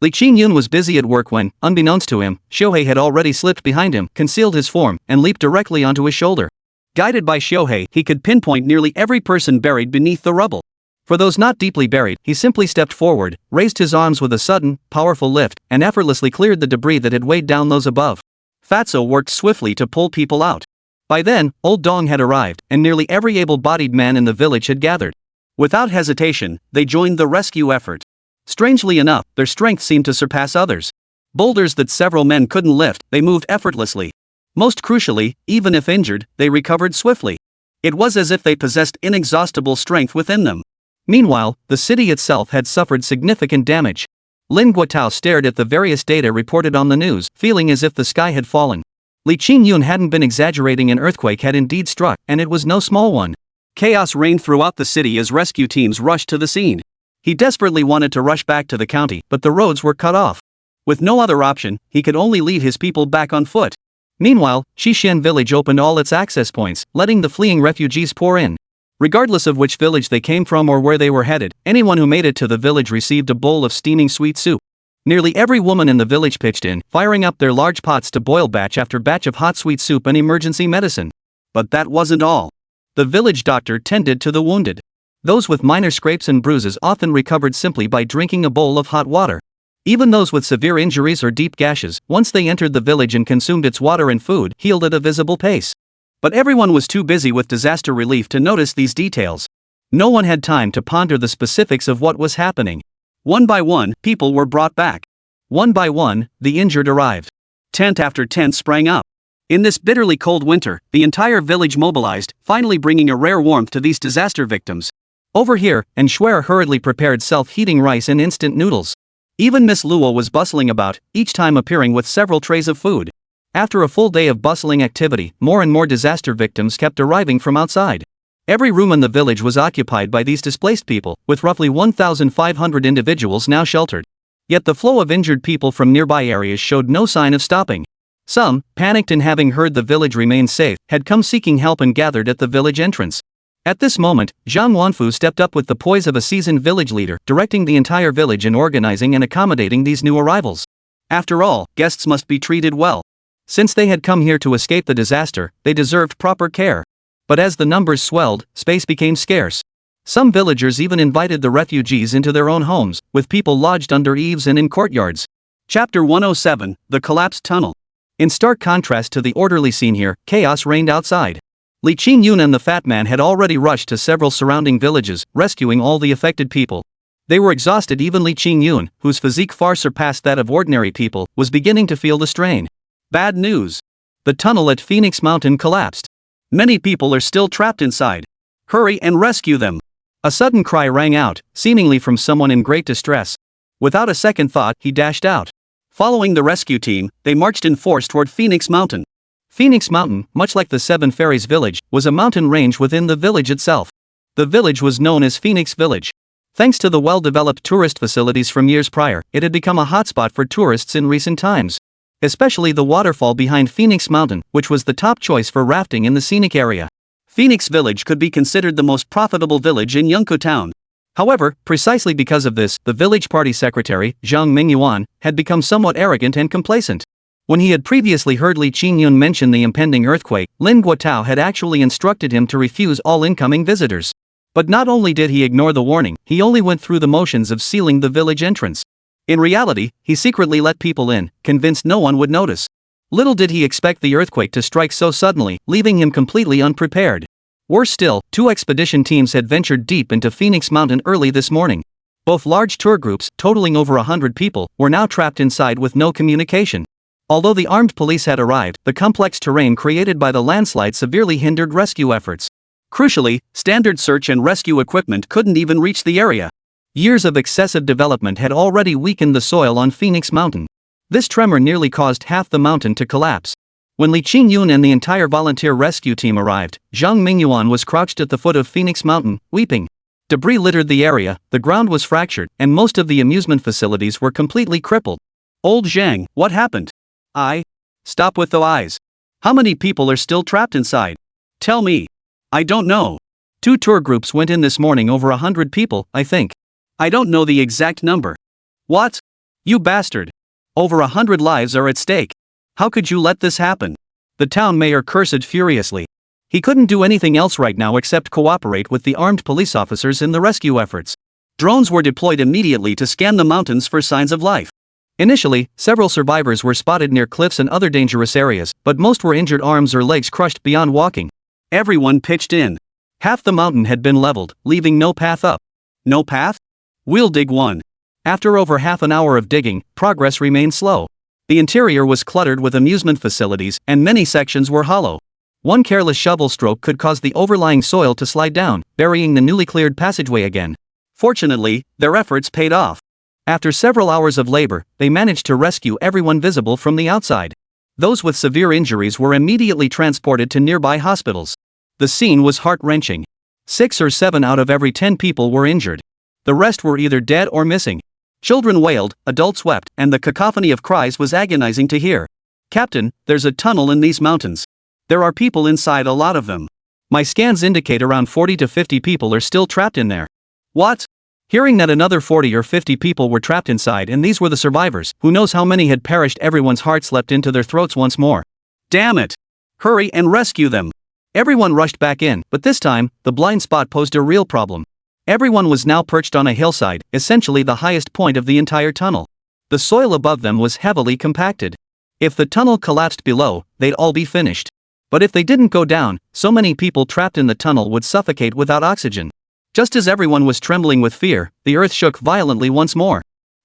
Li Qingyun was busy at work when, unbeknownst to him, Shohei had already slipped behind him, concealed his form, and leaped directly onto his shoulder. Guided by Shohei, he could pinpoint nearly every person buried beneath the rubble. For those not deeply buried, he simply stepped forward, raised his arms with a sudden, powerful lift, and effortlessly cleared the debris that had weighed down those above. Fatso worked swiftly to pull people out. By then, Old Dong had arrived, and nearly every able-bodied man in the village had gathered. Without hesitation, they joined the rescue effort. Strangely enough, their strength seemed to surpass others. Boulders that several men couldn't lift, they moved effortlessly. Most crucially, even if injured, they recovered swiftly. It was as if they possessed inexhaustible strength within them. Meanwhile, the city itself had suffered significant damage. Lin Guotao stared at the various data reported on the news, feeling as if the sky had fallen. Li Qingyun hadn't been exaggerating, an earthquake had indeed struck, and it was no small one. Chaos reigned throughout the city as rescue teams rushed to the scene. He desperately wanted to rush back to the county, but the roads were cut off. With no other option, he could only lead his people back on foot. Meanwhile, Qixian village opened all its access points, letting the fleeing refugees pour in. Regardless of which village they came from or where they were headed, anyone who made it to the village received a bowl of steaming sweet soup. Nearly every woman in the village pitched in, firing up their large pots to boil batch after batch of hot sweet soup and emergency medicine. But that wasn't all. The village doctor tended to the wounded. Those with minor scrapes and bruises often recovered simply by drinking a bowl of hot water. Even those with severe injuries or deep gashes, once they entered the village and consumed its water and food, healed at a visible pace. But everyone was too busy with disaster relief to notice these details. No one had time to ponder the specifics of what was happening. One by one, people were brought back. One by one, the injured arrived. Tent after tent sprang up. In this bitterly cold winter, the entire village mobilized, finally bringing a rare warmth to these disaster victims. Over here, and Shuer hurriedly prepared self-heating rice and instant noodles. Even Miss Luo was bustling about, each time appearing with several trays of food. After a full day of bustling activity, more and more disaster victims kept arriving from outside. Every room in the village was occupied by these displaced people, with roughly 1,500 individuals now sheltered. Yet the flow of injured people from nearby areas showed no sign of stopping. Some, panicked and having heard the village remained safe, had come seeking help and gathered at the village entrance. At this moment, Zhang Wanfu stepped up with the poise of a seasoned village leader, directing the entire village in organizing and accommodating these new arrivals. After all, guests must be treated well. Since they had come here to escape the disaster, they deserved proper care. But as the numbers swelled, space became scarce. Some villagers even invited the refugees into their own homes, with people lodged under eaves and in courtyards. Chapter 107, The Collapsed Tunnel. In stark contrast to the orderly scene here, chaos reigned outside. Li Qingyun and the fat man had already rushed to several surrounding villages, rescuing all the affected people. They were exhausted. Even Li Qingyun, whose physique far surpassed that of ordinary people, was beginning to feel the strain. Bad news. The tunnel at Phoenix Mountain collapsed. Many people are still trapped inside. Hurry and rescue them. A sudden cry rang out, seemingly from someone in great distress. Without a second thought, he dashed out. Following the rescue team, they marched in force toward Phoenix Mountain. Phoenix Mountain, much like the Seven Fairies village, was a mountain range within the village itself. The village was known as Phoenix Village. Thanks to the well-developed tourist facilities from years prior, it had become a hotspot for tourists in recent times. Especially the waterfall behind Phoenix Mountain, which was the top choice for rafting in the scenic area. Phoenix Village could be considered the most profitable village in Yunkou Town. However, precisely because of this, the village party secretary, Zhang Mingyuan, had become somewhat arrogant and complacent. When he had previously heard Li Qingyun mention the impending earthquake, Lin Guotao had actually instructed him to refuse all incoming visitors. But not only did he ignore the warning, he only went through the motions of sealing the village entrance. In reality, he secretly let people in, convinced no one would notice. Little did he expect the earthquake to strike so suddenly, leaving him completely unprepared. Worse still, 2 expedition teams had ventured deep into Phoenix Mountain early this morning. Both large tour groups, totaling over 100 people, were now trapped inside with no communication. Although the armed police had arrived, the complex terrain created by the landslide severely hindered rescue efforts. Crucially, standard search and rescue equipment couldn't even reach the area. Years of excessive development had already weakened the soil on Phoenix Mountain. This tremor nearly caused half the mountain to collapse. When Li Qingyun and the entire volunteer rescue team arrived, Zhang Mingyuan was crouched at the foot of Phoenix Mountain, weeping. Debris littered the area, the ground was fractured, and most of the amusement facilities were completely crippled. Old Zhang, what happened? Stop with the eyes. How many people are still trapped inside? Tell me. I don't know. 2 tour groups went in this morning, over 100 people, I think. I don't know the exact number. What? You bastard. Over 100 lives are at stake. How could you let this happen? The town mayor cursed furiously. He couldn't do anything else right now except cooperate with the armed police officers in the rescue efforts. Drones were deployed immediately to scan the mountains for signs of life. Initially, several survivors were spotted near cliffs and other dangerous areas, but most were injured, arms or legs crushed beyond walking. Everyone pitched in. Half the mountain had been leveled, leaving no path up. No path? We'll dig one. After over half an hour of digging, progress remained slow. The interior was cluttered with amusement facilities, and many sections were hollow. One careless shovel stroke could cause the overlying soil to slide down, burying the newly cleared passageway again. Fortunately, their efforts paid off. After several hours of labor, they managed to rescue everyone visible from the outside. Those with severe injuries were immediately transported to nearby hospitals. The scene was heart-wrenching. 6 or 7 out of every 10 people were injured. The rest were either dead or missing. Children wailed, adults wept, and the cacophony of cries was agonizing to hear. Captain, there's a tunnel in these mountains. There are people inside, a lot of them. My scans indicate around 40 to 50 people are still trapped in there. What? Hearing that another 40 or 50 people were trapped inside and these were the survivors, who knows how many had perished, everyone's hearts leapt into their throats once more. Damn it! Hurry and rescue them! Everyone rushed back in, but this time, the blind spot posed a real problem. Everyone was now perched on a hillside, essentially the highest point of the entire tunnel. The soil above them was heavily compacted. If the tunnel collapsed below, they'd all be finished. But if they didn't go down, so many people trapped in the tunnel would suffocate without oxygen. Just as everyone was trembling with fear, the earth shook violently once more.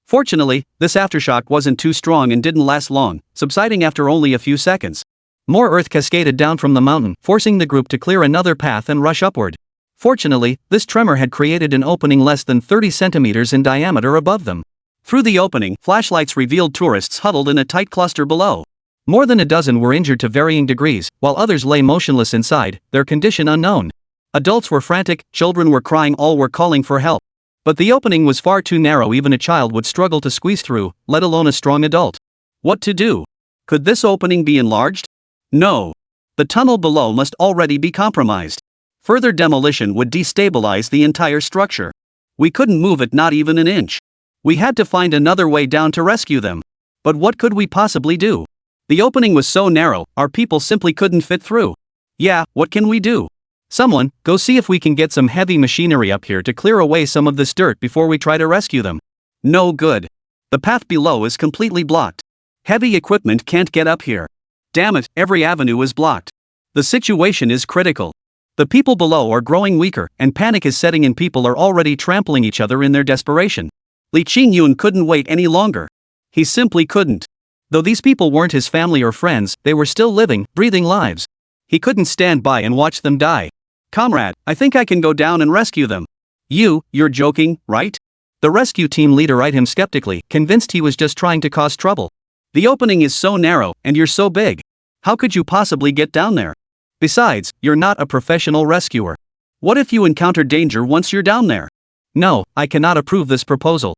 Fortunately, this aftershock wasn't too strong and didn't last long, subsiding after only a few seconds. More earth cascaded down from the mountain, forcing the group to clear another path and rush upward. Fortunately, this tremor had created an opening less than 30 centimeters in diameter above them. Through the opening, flashlights revealed tourists huddled in a tight cluster below. More than a dozen were injured to varying degrees, while others lay motionless inside, their condition unknown. Adults were frantic, children were crying, all were calling for help. But the opening was far too narrow, even a child would struggle to squeeze through, let alone a strong adult. What to do? Could this opening be enlarged? No. The tunnel below must already be compromised. Further demolition would destabilize the entire structure. We couldn't move it, not even an inch. We had to find another way down to rescue them. But what could we possibly do? The opening was so narrow, our people simply couldn't fit through. Yeah, what can we do? Someone, go see if we can get some heavy machinery up here to clear away some of this dirt before we try to rescue them. No good. The path below is completely blocked. Heavy equipment can't get up here. Damn it, every avenue is blocked. The situation is critical. The people below are growing weaker, and panic is setting in. People are already trampling each other in their desperation. Li Qingyun couldn't wait any longer. He simply couldn't. Though these people weren't his family or friends, they were still living, breathing lives. He couldn't stand by and watch them die. Comrade, I think I can go down and rescue them. You're joking, right? The rescue team leader eyed him skeptically, convinced he was just trying to cause trouble. The opening is so narrow, and you're so big. How could you possibly get down there? Besides, you're not a professional rescuer. What if you encounter danger once you're down there? No, I cannot approve this proposal.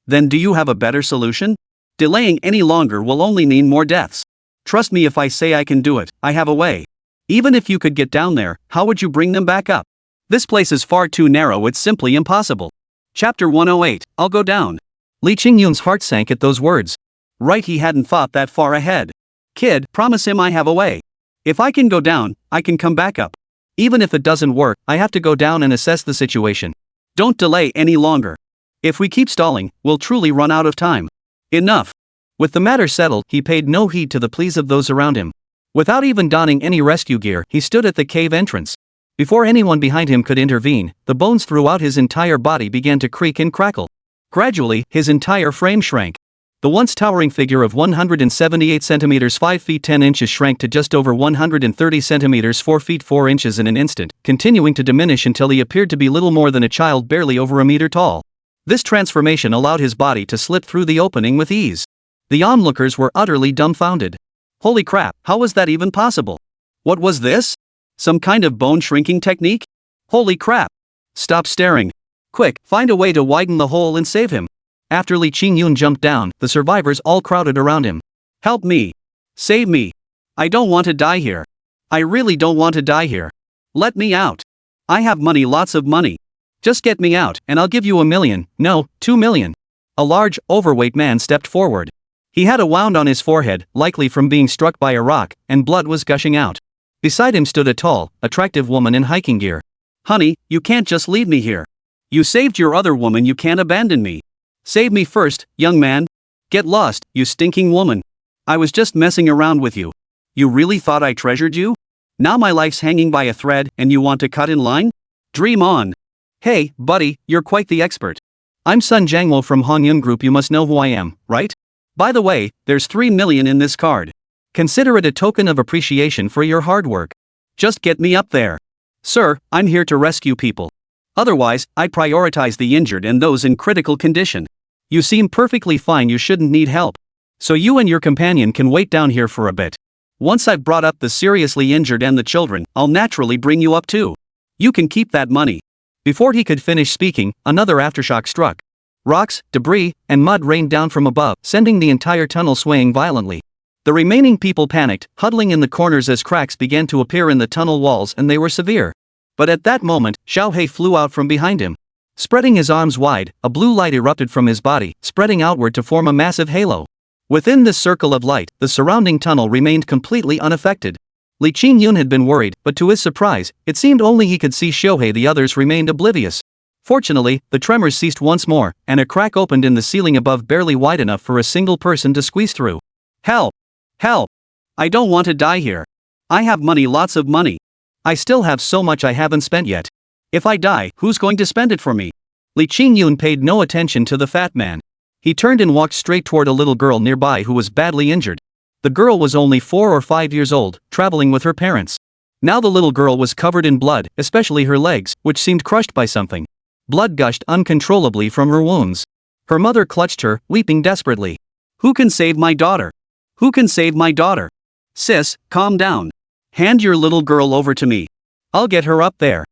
Then do you have a better solution? Delaying any longer will only mean more deaths. Trust me if I say I can do it, I have a way. Even if you could get down there, how would you bring them back up? This place is far too narrow, it's simply impossible. Chapter 108, I'll go down. Li Qingyun's heart sank at those words. Right, he hadn't thought that far ahead. Kid, promise him I have a way. If I can go down, I can come back up. Even if it doesn't work, I have to go down and assess the situation. Don't delay any longer. If we keep stalling, we'll truly run out of time. Enough. With the matter settled, he paid no heed to the pleas of those around him. Without even donning any rescue gear, he stood at the cave entrance. Before anyone behind him could intervene, the bones throughout his entire body began to creak and crackle. Gradually, his entire frame shrank. The once towering figure of 178 centimeters 5 feet 10 inches shrank to just over 130 centimeters 4 feet 4 inches in an instant, continuing to diminish until he appeared to be little more than a child barely over a meter tall. This transformation allowed his body to slip through the opening with ease. The onlookers were utterly dumbfounded. Holy crap, how was that even possible? What was this? Some kind of bone shrinking technique? Holy crap! Stop staring. Quick, find a way to widen the hole and save him. After Li Qingyun jumped down, the survivors all crowded around him. Help me. Save me. I don't want to die here. I really don't want to die here. Let me out. I have money, lots of money. Just get me out, and I'll give you $1 million, no, $2 million. A large, overweight man stepped forward. He had a wound on his forehead, likely from being struck by a rock, and blood was gushing out. Beside him stood a tall, attractive woman in hiking gear. Honey, you can't just leave me here. You saved your other woman, you can't abandon me. Save me first, young man. Get lost, you stinking woman. I was just messing around with you. You really thought I treasured you? Now my life's hanging by a thread, and you want to cut in line? Dream on. Hey, buddy, you're quite the expert. I'm Sun Jiangwo from Hongyun Group, you must know who I am, right? By the way, there's 3 million in this card. Consider it a token of appreciation for your hard work. Just get me up there. Sir, I'm here to rescue people. Otherwise, I prioritize the injured and those in critical condition. You seem perfectly fine, you shouldn't need help. So you and your companion can wait down here for a bit. Once I've brought up the seriously injured and the children, I'll naturally bring you up too. You can keep that money. Before he could finish speaking, another aftershock struck. Rocks, debris, and mud rained down from above, sending the entire tunnel swaying violently. The remaining people panicked, huddling in the corners as cracks began to appear in the tunnel walls, and they were severe. But at that moment, Xiao He flew out from behind him. Spreading his arms wide, a blue light erupted from his body, spreading outward to form a massive halo. Within this circle of light, the surrounding tunnel remained completely unaffected. Li Qingyun had been worried, but to his surprise, it seemed only he could see Xiao He, the others remained oblivious. Fortunately, the tremors ceased once more, and a crack opened in the ceiling above, barely wide enough for a single person to squeeze through. Help! Help! I don't want to die here. I have money, lots of money. I still have so much I haven't spent yet. If I die, who's going to spend it for me? Li Qingyun paid no attention to the fat man. He turned and walked straight toward a little girl nearby who was badly injured. The girl was only 4 or 5 years old, traveling with her parents. Now the little girl was covered in blood, especially her legs, which seemed crushed by something. Blood gushed uncontrollably from her wounds. Her mother clutched her, weeping desperately. Who can save my daughter? Who can save my daughter? Sis, calm down. Hand your little girl over to me. I'll get her up there.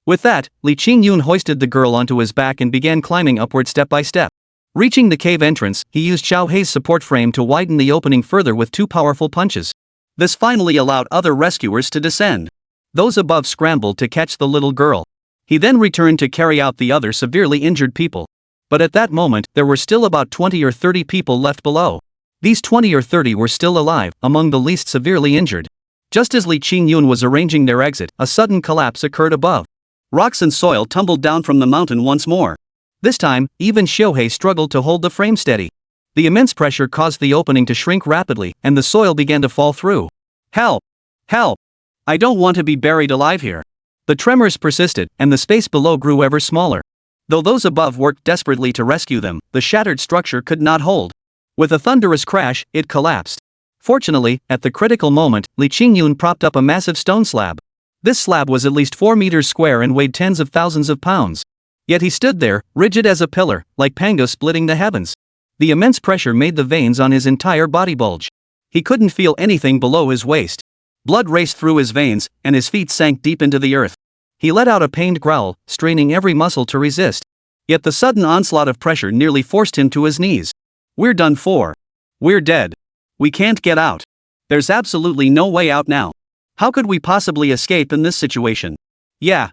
With that, Li Qingyun hoisted the girl onto his back and began climbing upward step by step. Reaching the cave entrance, he used Xiao Hei's support frame to widen the opening further with 2 powerful punches. This finally allowed other rescuers to descend. Those above scrambled to catch the little girl. He then returned to carry out the other severely injured people. But at that moment, there were still about 20 or 30 people left below. These 20 or 30 were still alive, among the least severely injured. Just as Li Qingyun was arranging their exit, a sudden collapse occurred above. Rocks and soil tumbled down from the mountain once more. This time, even Xiao Hei struggled to hold the frame steady. The immense pressure caused the opening to shrink rapidly, and the soil began to fall through. Help! Help! I don't want to be buried alive here. The tremors persisted, and the space below grew ever smaller. Though those above worked desperately to rescue them, the shattered structure could not hold. With a thunderous crash, it collapsed. Fortunately, at the critical moment, Li Qingyun propped up a massive stone slab. This slab was at least 4 meters square and weighed tens of thousands of pounds. Yet he stood there, rigid as a pillar, like Pango splitting the heavens. The immense pressure made the veins on his entire body bulge. He couldn't feel anything below his waist. Blood raced through his veins, and his feet sank deep into the earth. He let out a pained growl, straining every muscle to resist. Yet the sudden onslaught of pressure nearly forced him to his knees. We're done for. We're dead. We can't get out. There's absolutely no way out now. How could we possibly escape in this situation? Yeah,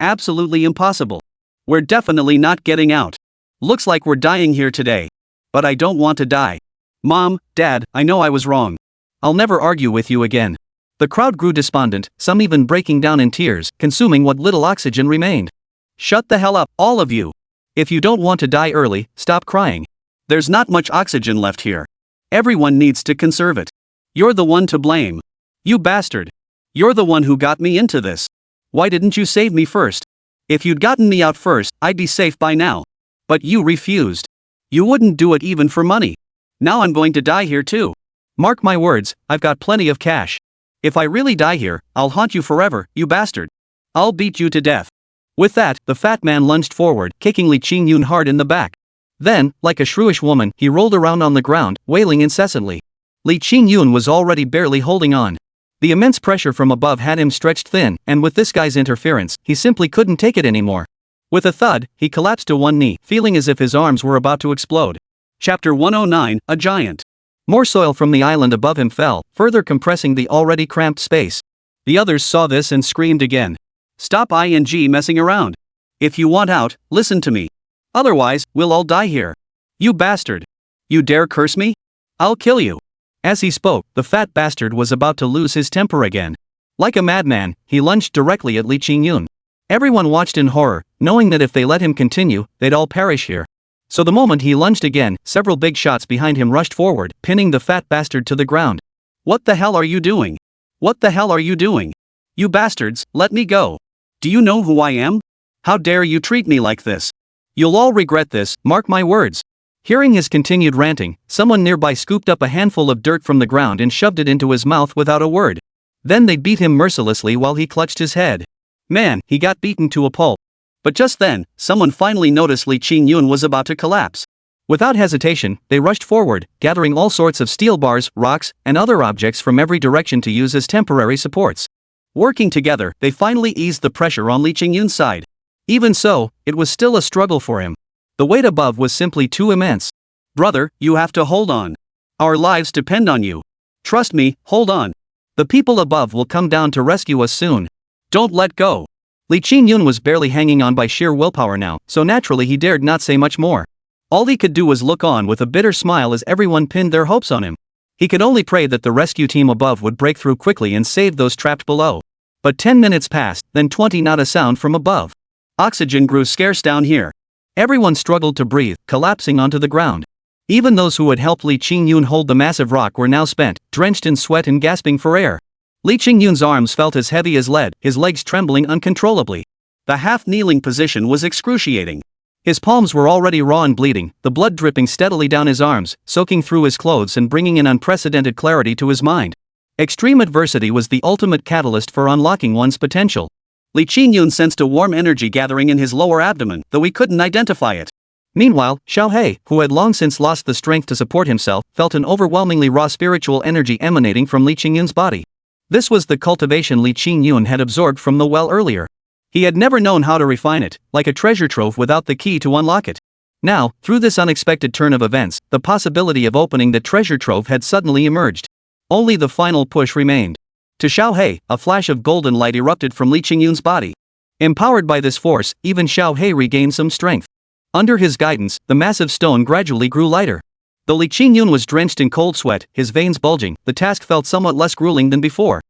absolutely impossible. We're definitely not getting out. Looks like we're dying here today. But I don't want to die. Mom, Dad, I know I was wrong. I'll never argue with you again. The crowd grew despondent, some even breaking down in tears, consuming what little oxygen remained. Shut the hell up, all of you. If you don't want to die early, stop crying. There's not much oxygen left here. Everyone needs to conserve it. You're the one to blame. You bastard. You're the one who got me into this. Why didn't you save me first? If you'd gotten me out first, I'd be safe by now. But you refused. You wouldn't do it even for money. Now I'm going to die here too. Mark my words, I've got plenty of cash. If I really die here, I'll haunt you forever, you bastard. I'll beat you to death. With that, the fat man lunged forward, kicking Li Qingyun hard in the back. Then, like a shrewish woman, he rolled around on the ground, wailing incessantly. Li Qingyun was already barely holding on. The immense pressure from above had him stretched thin, and with this guy's interference, he simply couldn't take it anymore. With a thud, he collapsed to one knee, feeling as if his arms were about to explode. Chapter 109, A Giant. More soil from the island above him fell, further compressing the already cramped space. The others saw this and screamed again. Stop messing around. If you want out, listen to me. Otherwise, we'll all die here. You bastard. You dare curse me? I'll kill you. As he spoke, the fat bastard was about to lose his temper again. Like a madman, he lunged directly at Li Qingyun. Everyone watched in horror, knowing that if they let him continue, they'd all perish here. So the moment he lunged again, several big shots behind him rushed forward, pinning the fat bastard to the ground. What the hell are you doing? What the hell are you doing? You bastards, let me go. Do you know who I am? How dare you treat me like this? You'll all regret this, mark my words. Hearing his continued ranting, someone nearby scooped up a handful of dirt from the ground and shoved it into his mouth without a word. Then they beat him mercilessly while he clutched his head. Man, he got beaten to a pulp. But just then, someone finally noticed Li Qingyun was about to collapse. Without hesitation, they rushed forward, gathering all sorts of steel bars, rocks, and other objects from every direction to use as temporary supports. Working together, they finally eased the pressure on Li Qingyun's side. Even so, it was still a struggle for him. The weight above was simply too immense. Brother, you have to hold on. Our lives depend on you. Trust me, hold on. The people above will come down to rescue us soon. Don't let go. Li Qingyun was barely hanging on by sheer willpower now, so naturally he dared not say much more. All he could do was look on with a bitter smile as everyone pinned their hopes on him. He could only pray that the rescue team above would break through quickly and save those trapped below. But 10 minutes passed, then 20, not a sound from above. Oxygen grew scarce down here. Everyone struggled to breathe, collapsing onto the ground. Even those who had helped Li Qingyun hold the massive rock were now spent, drenched in sweat and gasping for air. Li Qingyun's arms felt as heavy as lead, his legs trembling uncontrollably. The half-kneeling position was excruciating. His palms were already raw and bleeding, the blood dripping steadily down his arms, soaking through his clothes and bringing an unprecedented clarity to his mind. Extreme adversity was the ultimate catalyst for unlocking one's potential. Li Qingyun sensed a warm energy gathering in his lower abdomen, though he couldn't identify it. Meanwhile, Xiao Hei, who had long since lost the strength to support himself, felt an overwhelmingly raw spiritual energy emanating from Li Qingyun's body. This was the cultivation Li Qingyun had absorbed from the well earlier. He had never known how to refine it, like a treasure trove without the key to unlock it. Now, through this unexpected turn of events, the possibility of opening the treasure trove had suddenly emerged. Only the final push remained. To Xiao He, a flash of golden light erupted from Li Qingyun's body. Empowered by this force, even Xiao He regained some strength. Under his guidance, the massive stone gradually grew lighter. Though Li Qingyun was drenched in cold sweat, his veins bulging, the task felt somewhat less grueling than before.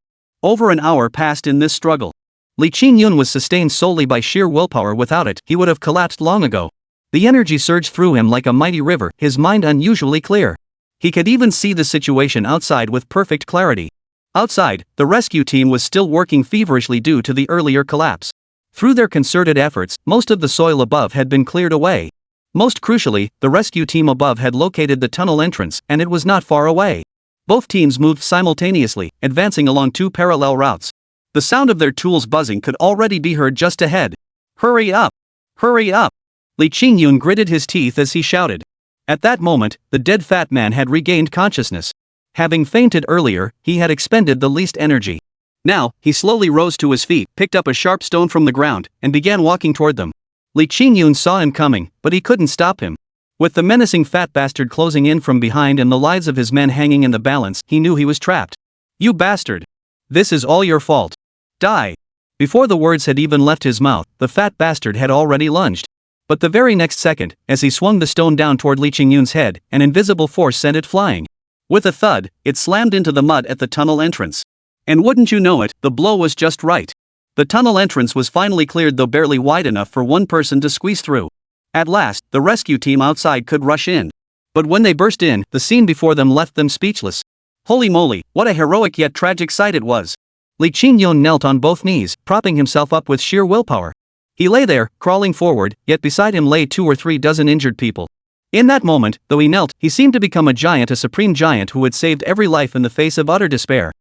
Over an hour passed in this struggle. Li Qingyun was sustained solely by sheer willpower. Without it, he would have collapsed long ago. The energy surged through him like a mighty river, his mind unusually clear. He could even see the situation outside with perfect clarity. Outside, the rescue team was still working feverishly due to the earlier collapse. Through their concerted efforts, most of the soil above had been cleared away. Most crucially, the rescue team above had located the tunnel entrance, and it was not far away. Both teams moved simultaneously, advancing along two parallel routes. The sound of their tools buzzing could already be heard just ahead. Hurry up! Hurry up! Li Qingyun gritted his teeth as he shouted. At that moment, the dead fat man had regained consciousness. Having fainted earlier, he had expended the least energy. Now, he slowly rose to his feet, picked up a sharp stone from the ground, and began walking toward them. Li Qingyun saw him coming, but he couldn't stop him. With the menacing fat bastard closing in from behind and the lives of his men hanging in the balance, he knew he was trapped. You bastard! This is all your fault. Die! Before the words had even left his mouth, the fat bastard had already lunged. But the very next second, as he swung the stone down toward Li Qingyun's head, an invisible force sent it flying. With a thud, it slammed into the mud at the tunnel entrance. And wouldn't you know it, the blow was just right. The tunnel entrance was finally cleared, though barely wide enough for one person to squeeze through. At last, the rescue team outside could rush in. But when they burst in, the scene before them left them speechless. Holy moly, what a heroic yet tragic sight it was. Li Qingyun knelt on both knees, propping himself up with sheer willpower. He lay there, crawling forward, yet beside him lay 2 or 3 dozen injured people. In that moment, though he knelt, he seemed to become a giant, a supreme giant who had saved every life in the face of utter despair.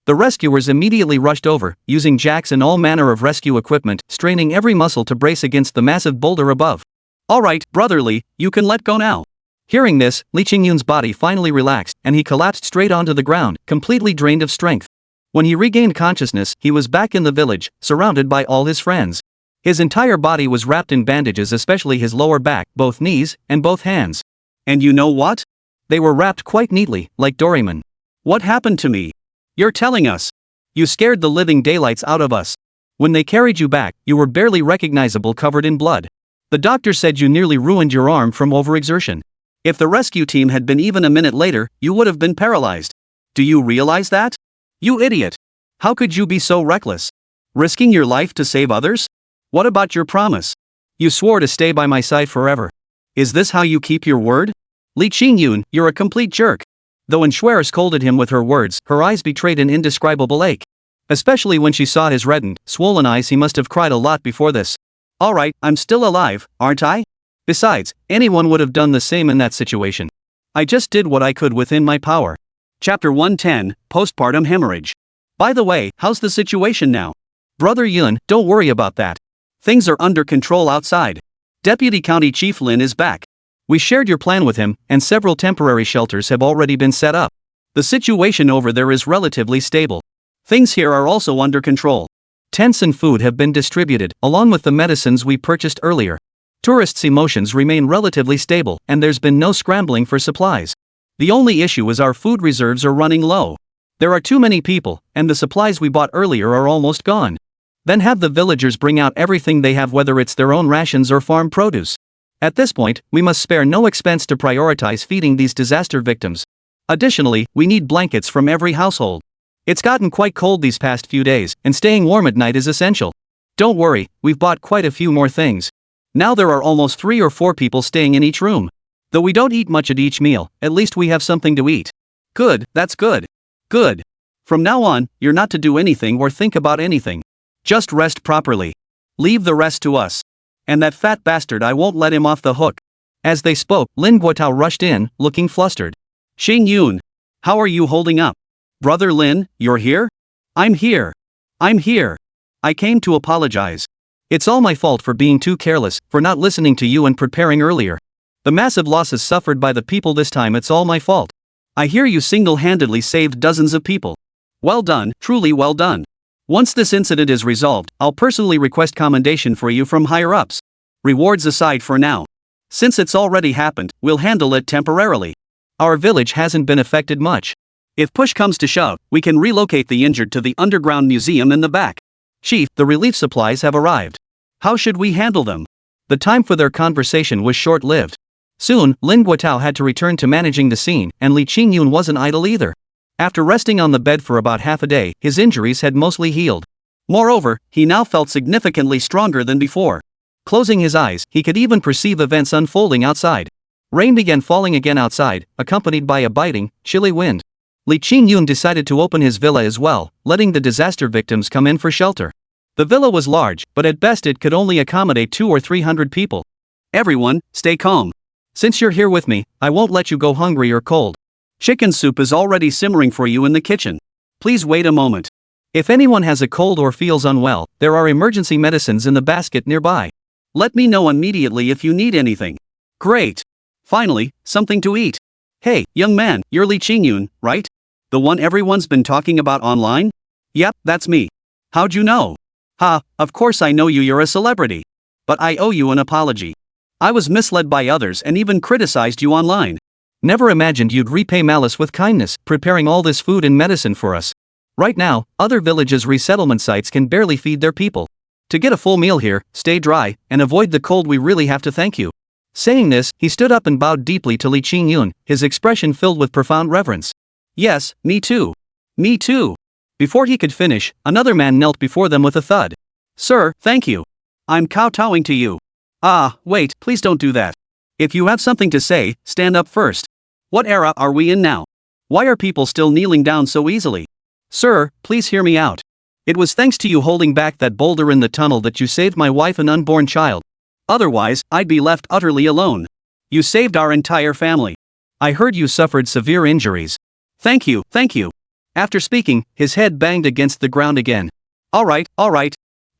The rescuers immediately rushed over, using jacks and all manner of rescue equipment, straining every muscle to brace against the massive boulder above. All right, brother Li, you can let go now. Hearing this, Li Qingyun's body finally relaxed, and he collapsed straight onto the ground, completely drained of strength. When he regained consciousness, he was back in the village, surrounded by all his friends. His entire body was wrapped in bandages, especially his lower back, both knees, and both hands. And you know what? They were wrapped quite neatly, like Doraemon. What happened to me? You're telling us. You scared the living daylights out of us. When they carried you back, you were barely recognizable, covered in blood. The doctor said you nearly ruined your arm from overexertion. If the rescue team had been even a minute later, you would have been paralyzed. Do you realize that? You idiot! How could you be so reckless? Risking your life to save others? What about your promise? You swore to stay by my side forever. Is this how you keep your word? Li Qingyun, you're a complete jerk. Though Anxuer scolded him with her words, her eyes betrayed an indescribable ache. Especially when she saw his reddened, swollen eyes, he must have cried a lot before this. Alright, I'm still alive, aren't I? Besides, anyone would have done the same in that situation. I just did what I could within my power. Chapter 110, Postpartum Hemorrhage. By the way, how's the situation now? Brother Yun, don't worry about that. Things are under control outside. Deputy County Chief Lin is back. We shared your plan with him, and several temporary shelters have already been set up. The situation over there is relatively stable. Things here are also under control. Tents and food have been distributed, along with the medicines we purchased earlier. Tourists' emotions remain relatively stable, and there's been no scrambling for supplies. The only issue is our food reserves are running low. There are too many people, and the supplies we bought earlier are almost gone. Then have the villagers bring out everything they have, whether it's their own rations or farm produce. At this point, we must spare no expense to prioritize feeding these disaster victims. Additionally, we need blankets from every household. It's gotten quite cold these past few days, and staying warm at night is essential. Don't worry, we've bought quite a few more things. Now there are almost 3 or 4 people staying in each room. Though we don't eat much at each meal, at least we have something to eat. Good, that's good. Good. From now on, you're not to do anything or think about anything. Just rest properly. Leave the rest to us. And that fat bastard, I won't let him off the hook. As they spoke, Lin Guotao rushed in, looking flustered. Xingyun, how are you holding up? Brother Lin, you're here? I'm here. I'm here. I came to apologize. It's all my fault for being too careless, for not listening to you and preparing earlier. The massive losses suffered by the people this time, it's all my fault. I hear you single-handedly saved dozens of people. Well done, truly well done. Once this incident is resolved, I'll personally request commendation for you from higher-ups. Rewards aside for now. Since it's already happened, we'll handle it temporarily. Our village hasn't been affected much. If push comes to shove, we can relocate the injured to the underground museum in the back. Chief, the relief supplies have arrived. How should we handle them? The time for their conversation was short-lived. Soon, Lin Guotao had to return to managing the scene, and Li Qingyun wasn't idle either. After resting on the bed for about half a day, his injuries had mostly healed. Moreover, he now felt significantly stronger than before. Closing his eyes, he could even perceive events unfolding outside. Rain began falling again outside, accompanied by a biting, chilly wind. Li Qingyun decided to open his villa as well, letting the disaster victims come in for shelter. The villa was large, but at best it could only accommodate 200 or 300 people. Everyone, stay calm. Since you're here with me, I won't let you go hungry or cold. Chicken soup is already simmering for you in the kitchen. Please wait a moment. If anyone has a cold or feels unwell, there are emergency medicines in the basket nearby. Let me know immediately if you need anything. Great. Finally, something to eat. Hey, young man, you're Li Qingyun, right? The one everyone's been talking about online? Yep, that's me. How'd you know? Ha, of course I know you, you're a celebrity. But I owe you an apology. I was misled by others and even criticized you online. Never imagined you'd repay malice with kindness, preparing all this food and medicine for us. Right now, other villages' resettlement sites can barely feed their people. To get a full meal here, stay dry, and avoid the cold, we really have to thank you. Saying this, he stood up and bowed deeply to Li Qingyun, his expression filled with profound reverence. Yes, me too. Me too. Before he could finish, another man knelt before them with a thud. Sir, thank you. I'm kowtowing to you. Ah, wait, please don't do that. If you have something to say, stand up first. What era are we in now? Why are people still kneeling down so easily? Sir, please hear me out. It was thanks to you holding back that boulder in the tunnel that you saved my wife and unborn child. Otherwise, I'd be left utterly alone. You saved our entire family. I heard you suffered severe injuries. Thank you, thank you. After speaking, his head banged against the ground again. All right.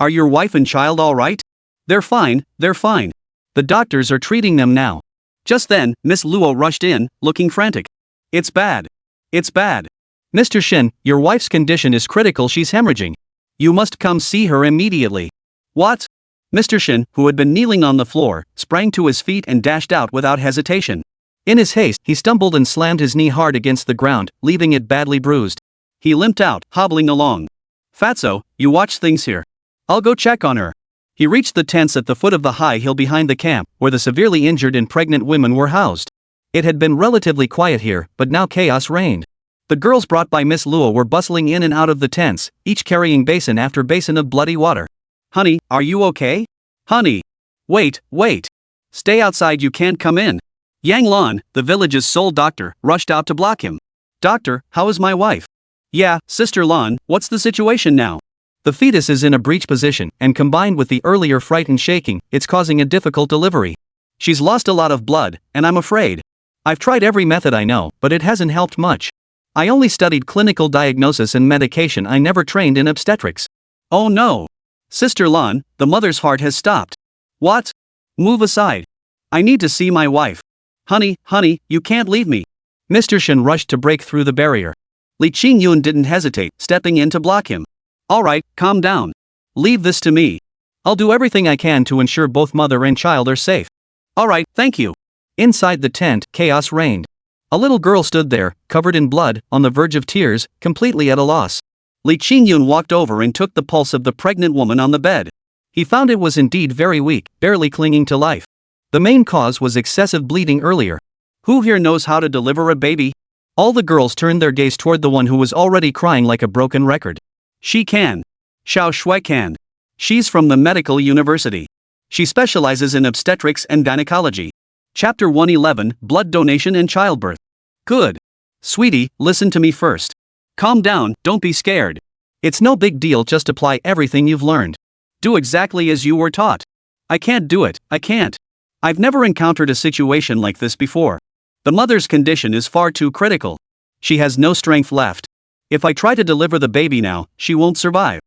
Are your wife and child all right? They're fine. The doctors are treating them now. Just then, Miss Luo rushed in, looking frantic. It's bad. Mr. Shin, your wife's condition is critical, she's hemorrhaging. You must come see her immediately. What? Mr. Shin, who had been kneeling on the floor, sprang to his feet and dashed out without hesitation. In his haste, he stumbled and slammed his knee hard against the ground, leaving it badly bruised. He limped out, hobbling along. Fatso, you watch things here. I'll go check on her. He reached the tents at the foot of the high hill behind the camp, where the severely injured and pregnant women were housed. It had been relatively quiet here, but now chaos reigned. The girls brought by Miss Luo were bustling in and out of the tents, each carrying basin after basin of bloody water. Honey, are you okay? Honey. Wait. Stay outside, you can't come in. Yang Lan, the village's sole doctor, rushed out to block him. Doctor, how is my wife? Yeah, Sister Lan, what's the situation now? The fetus is in a breech position, and combined with the earlier fright and shaking, it's causing a difficult delivery. She's lost a lot of blood, and I'm afraid. I've tried every method I know, but it hasn't helped much. I only studied clinical diagnosis and medication, I never trained in obstetrics. Oh no. Sister Lan, the mother's heart has stopped. What? Move aside. I need to see my wife. Honey, you can't leave me. Mr. Shin rushed to break through the barrier. Li Qingyun didn't hesitate, stepping in to block him. All right, calm down. Leave this to me. I'll do everything I can to ensure both mother and child are safe. All right, thank you. Inside the tent, chaos reigned. A little girl stood there, covered in blood, on the verge of tears, completely at a loss. Li Qingyun walked over and took the pulse of the pregnant woman on the bed. He found it was indeed very weak, barely clinging to life. The main cause was excessive bleeding earlier. Who here knows how to deliver a baby? All the girls turned their gaze toward the one who was already crying like a broken record. She can. Xiao Shui can. She's from the medical university. She specializes in obstetrics and gynecology. Chapter 111, Blood Donation and Childbirth. Good. Sweetie, listen to me first. Calm down, don't be scared. It's no big deal, just apply everything you've learned. Do exactly as you were taught. I can't do it, I can't. I've never encountered a situation like this before. The mother's condition is far too critical. She has no strength left. If I try to deliver the baby now, she won't survive.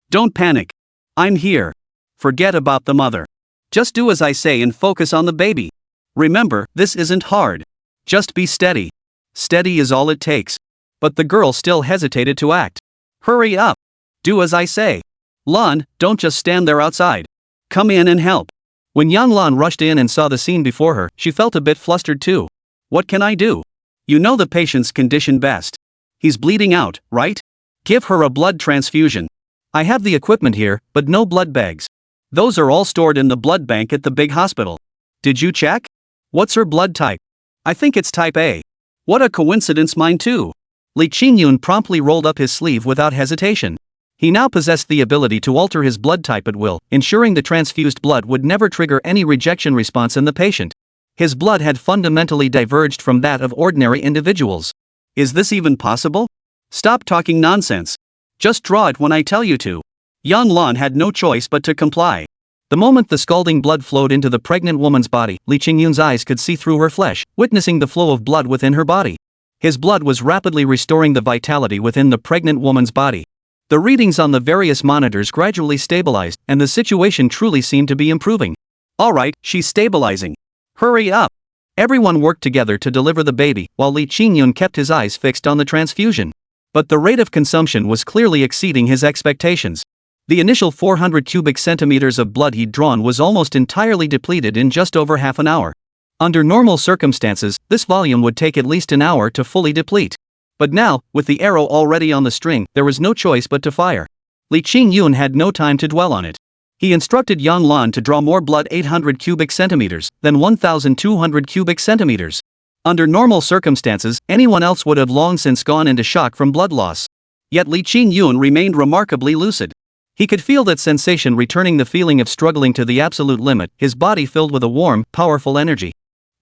Don't panic. I'm here. Forget about the mother. Just do as I say and focus on the baby. Remember, this isn't hard. Just be steady. Steady is all it takes. But the girl still hesitated to act. Hurry up. Do as I say. Lan, don't just stand there outside. Come in and help. When Yang Lan rushed in and saw the scene before her, she felt a bit flustered too. What can I do? You know the patient's condition best. He's bleeding out, right? Give her a blood transfusion. I have the equipment here, but no blood bags. Those are all stored in the blood bank at the big hospital. Did you check? What's her blood type? I think it's type A. What a coincidence, mine too. Li Qingyun promptly rolled up his sleeve without hesitation. He now possessed the ability to alter his blood type at will, ensuring the transfused blood would never trigger any rejection response in the patient. His blood had fundamentally diverged from that of ordinary individuals. Is this even possible? Stop talking nonsense. Just draw it when I tell you to. Yang Lan had no choice but to comply. The moment the scalding blood flowed into the pregnant woman's body, Li Qingyun's eyes could see through her flesh, witnessing the flow of blood within her body. His blood was rapidly restoring the vitality within the pregnant woman's body. The readings on the various monitors gradually stabilized, and the situation truly seemed to be improving. Alright, she's stabilizing. Hurry up! Everyone worked together to deliver the baby, while Li Qingyun kept his eyes fixed on the transfusion. But the rate of consumption was clearly exceeding his expectations. The initial 400 cubic centimeters of blood he'd drawn was almost entirely depleted in just over half an hour. Under normal circumstances, this volume would take at least an hour to fully deplete. But now, with the arrow already on the string, there was no choice but to fire. Li Qingyun had no time to dwell on it. He instructed Yang Lan to draw more blood 800 cubic centimeters, then 1,200 cubic centimeters. Under normal circumstances, anyone else would have long since gone into shock from blood loss. Yet Li Qingyun remained remarkably lucid. He could feel that sensation returning, the feeling of struggling to the absolute limit, his body filled with a warm, powerful energy.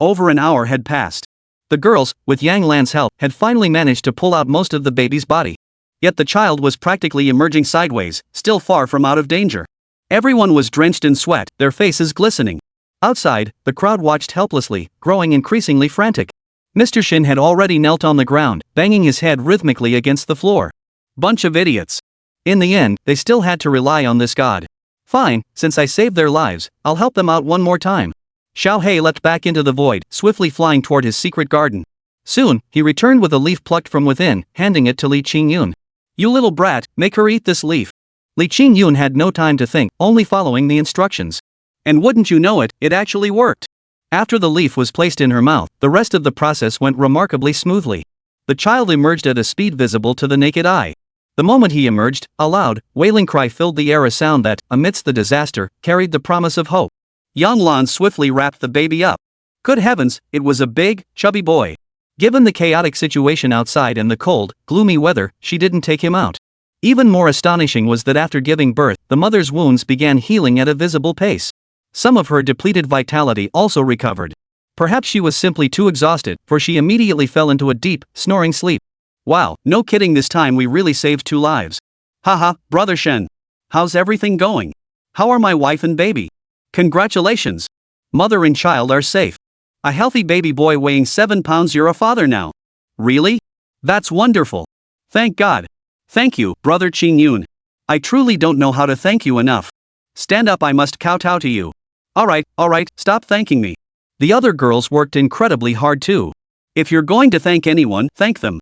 Over an hour had passed. The girls, with Yang Lan's help, had finally managed to pull out most of the baby's body. Yet the child was practically emerging sideways, still far from out of danger. Everyone was drenched in sweat, their faces glistening. Outside, the crowd watched helplessly, growing increasingly frantic. Mr. Shin had already knelt on the ground, banging his head rhythmically against the floor. Bunch of idiots. In the end, they still had to rely on this god. Fine, since I saved their lives, I'll help them out one more time. Xiao He leapt back into the void, swiftly flying toward his secret garden. Soon, he returned with a leaf plucked from within, handing it to Li Qingyun. You little brat, make her eat this leaf. Li Qingyun had no time to think, only following the instructions. And wouldn't you know it, it actually worked. After the leaf was placed in her mouth, the rest of the process went remarkably smoothly. The child emerged at a speed visible to the naked eye. The moment he emerged, a loud, wailing cry filled the air, a sound that, amidst the disaster, carried the promise of hope. Yang Lan swiftly wrapped the baby up. Good heavens, it was a big, chubby boy. Given the chaotic situation outside and the cold, gloomy weather, she didn't take him out. Even more astonishing was that after giving birth, the mother's wounds began healing at a visible pace. Some of her depleted vitality also recovered. Perhaps she was simply too exhausted, for she immediately fell into a deep, snoring sleep. Wow, no kidding, this time we really saved 2 lives. Haha, brother Shen. How's everything going? How are my wife and baby? Congratulations. Mother and child are safe. A healthy baby boy weighing 7 pounds, you're a father now. Really? That's wonderful. Thank God. Thank you, brother Qingyun. I truly don't know how to thank you enough. Stand up, I must kowtow to you. Alright, stop thanking me. The other girls worked incredibly hard too. If you're going to thank anyone, thank them.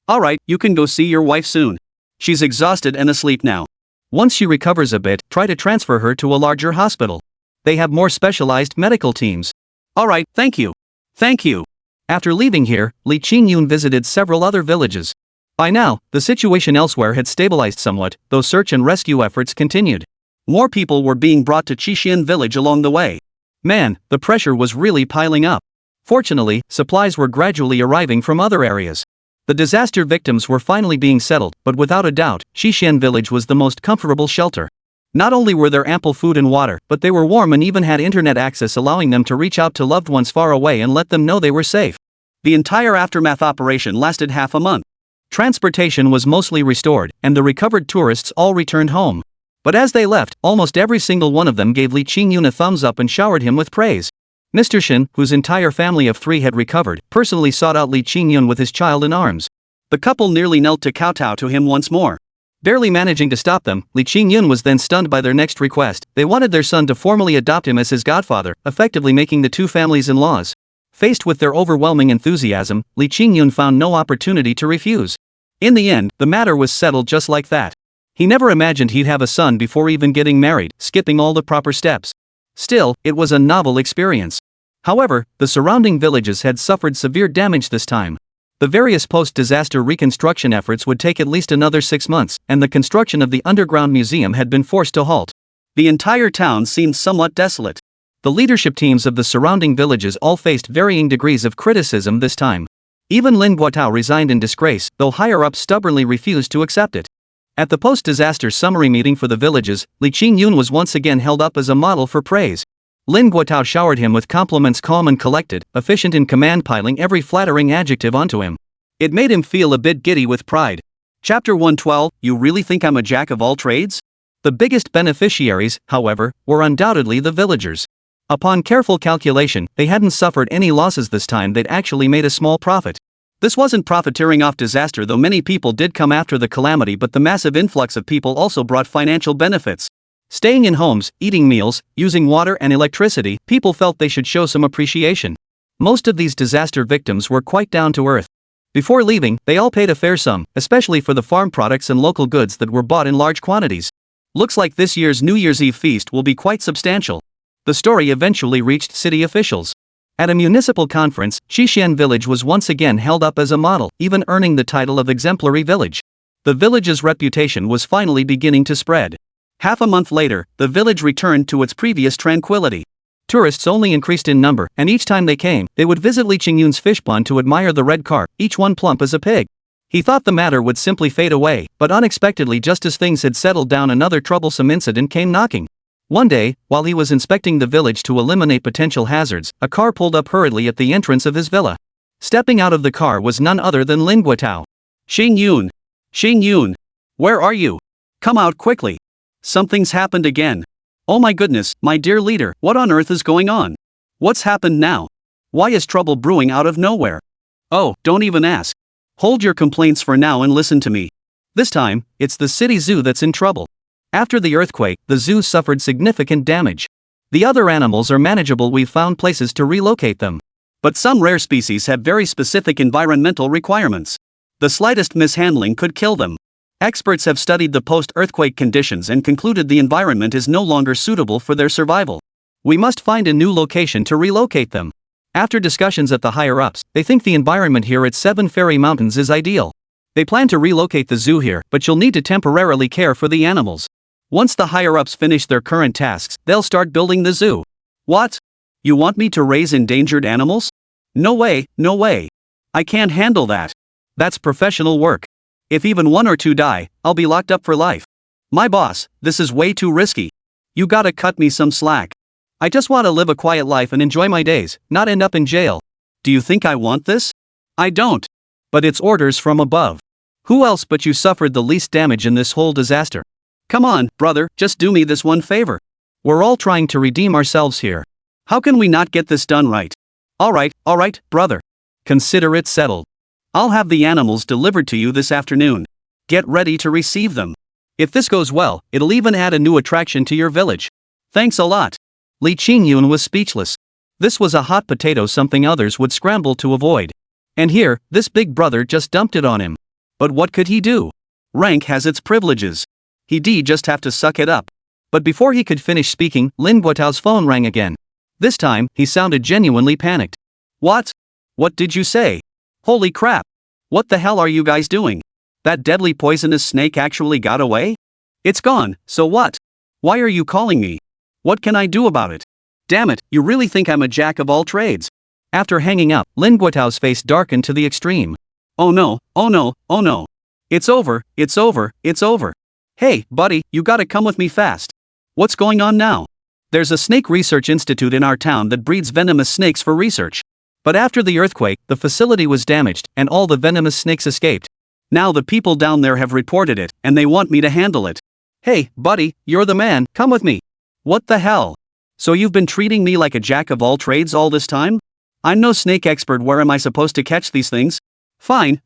Alright, you can go see your wife soon. She's exhausted and asleep now. Once she recovers a bit, try to transfer her to a larger hospital. They have more specialized medical teams. Alright, thank you. Thank you. After leaving here, Li Qingyun visited several other villages. By now, the situation elsewhere had stabilized somewhat, though search and rescue efforts continued. More people were being brought to Qixian village along the way. Man, the pressure was really piling up. Fortunately, supplies were gradually arriving from other areas. The disaster victims were finally being settled, but without a doubt, Qixian village was the most comfortable shelter. Not only were there ample food and water, but they were warm and even had internet access, allowing them to reach out to loved ones far away and let them know they were safe. The entire aftermath operation lasted half a month. Transportation was mostly restored, and the recovered tourists all returned home. But as they left, almost every single one of them gave Li Qingyun a thumbs up and showered him with praise. Mr. Shin, whose entire family of 3 had recovered, personally sought out Li Qingyun with his child in arms. The couple nearly knelt to kowtow to him once more. Barely managing to stop them, Li Qingyun was then stunned by their next request. They wanted their son to formally adopt him as his godfather, effectively making the 2 families in-laws. Faced with their overwhelming enthusiasm, Li Qingyun found no opportunity to refuse. In the end, the matter was settled just like that. He never imagined he'd have a son before even getting married, skipping all the proper steps. Still, it was a novel experience. However, the surrounding villages had suffered severe damage this time. The various post-disaster reconstruction efforts would take at least another 6 months, and the construction of the underground museum had been forced to halt. The entire town seemed somewhat desolate. The leadership teams of the surrounding villages all faced varying degrees of criticism this time. Even Lin Guotao resigned in disgrace, though higher-ups stubbornly refused to accept it. At the post-disaster summary meeting for the villages, Li Qingyun was once again held up as a model for praise. Lin Guotao showered him with compliments, calm and collected, efficient in command, piling every flattering adjective onto him. It made him feel a bit giddy with pride. Chapter 112, You really think I'm a jack of all trades? The biggest beneficiaries, however, were undoubtedly the villagers. Upon careful calculation, they hadn't suffered any losses this time, they'd actually made a small profit. This wasn't profiteering off disaster, though many people did come after the calamity, but the massive influx of people also brought financial benefits. Staying in homes, eating meals, using water and electricity, people felt they should show some appreciation. Most of these disaster victims were quite down to earth. Before leaving, they all paid a fair sum, especially for the farm products and local goods that were bought in large quantities. Looks like this year's New Year's Eve feast will be quite substantial. The story eventually reached city officials. At a municipal conference, Xixian village was once again held up as a model, even earning the title of exemplary village. The village's reputation was finally beginning to spread. Half a month later, the village returned to its previous tranquility. Tourists only increased in number, and each time they came, they would visit Li Qingyun's fish pond to admire the red carp, each one plump as a pig. He thought the matter would simply fade away, but unexpectedly, just as things had settled down, another troublesome incident came knocking. One day, while he was inspecting the village to eliminate potential hazards, a car pulled up hurriedly at the entrance of his villa. Stepping out of the car was none other than Lin Guotao. Qingyun! Qingyun! Where are you? Come out quickly! Something's happened again. Oh my goodness, my dear leader, what on earth is going on? What's happened now? Why is trouble brewing out of nowhere? Oh, don't even ask. Hold your complaints for now and listen to me. This time, it's the city zoo that's in trouble. After the earthquake, the zoo suffered significant damage. The other animals are manageable, we've found places to relocate them. But some rare species have very specific environmental requirements. The slightest mishandling could kill them. Experts have studied the post-earthquake conditions and concluded the environment is no longer suitable for their survival. We must find a new location to relocate them. After discussions at the higher-ups, they think the environment here at Seven Fairy Mountains is ideal. They plan to relocate the zoo here, but you'll need to temporarily care for the animals. Once the higher-ups finish their current tasks, they'll start building the zoo. What? You want me to raise endangered animals? No way, no way. I can't handle that. That's professional work. If even one or two die, I'll be locked up for life. My boss, this is way too risky. You gotta cut me some slack. I just want to live a quiet life and enjoy my days, not end up in jail. Do you think I want this? I don't. But it's orders from above. Who else but you suffered the least damage in this whole disaster? Come on, brother, just do me this one favor. We're all trying to redeem ourselves here. How can we not get this done right? All right, brother. Consider it settled. I'll have the animals delivered to you this afternoon. Get ready to receive them. If this goes well, it'll even add a new attraction to your village. Thanks a lot. Li Qingyun was speechless. This was a hot potato, something others would scramble to avoid. And here, this big brother just dumped it on him. But what could he do? Rank has its privileges. He'd just have to suck it up. But before he could finish speaking, Lin Guotao's phone rang again. This time, he sounded genuinely panicked. What? What did you say? Holy crap! What the hell are you guys doing? That deadly poisonous snake actually got away? It's gone, so what? Why are you calling me? What can I do about it? Damn it, you really think I'm a jack of all trades? After hanging up, Lin Guotao's face darkened to the extreme. Oh no, oh no, oh no. It's over, it's over, it's over. Hey, buddy, you gotta come with me fast. What's going on now? There's a snake research institute in our town that breeds venomous snakes for research. But after the earthquake, the facility was damaged, and all the venomous snakes escaped. Now the people down there have reported it, and they want me to handle it. Hey, buddy, you're the man, come with me. What the hell? So you've been treating me like a jack of all trades all this time? I'm no snake expert, where am I supposed to catch these things? Fine,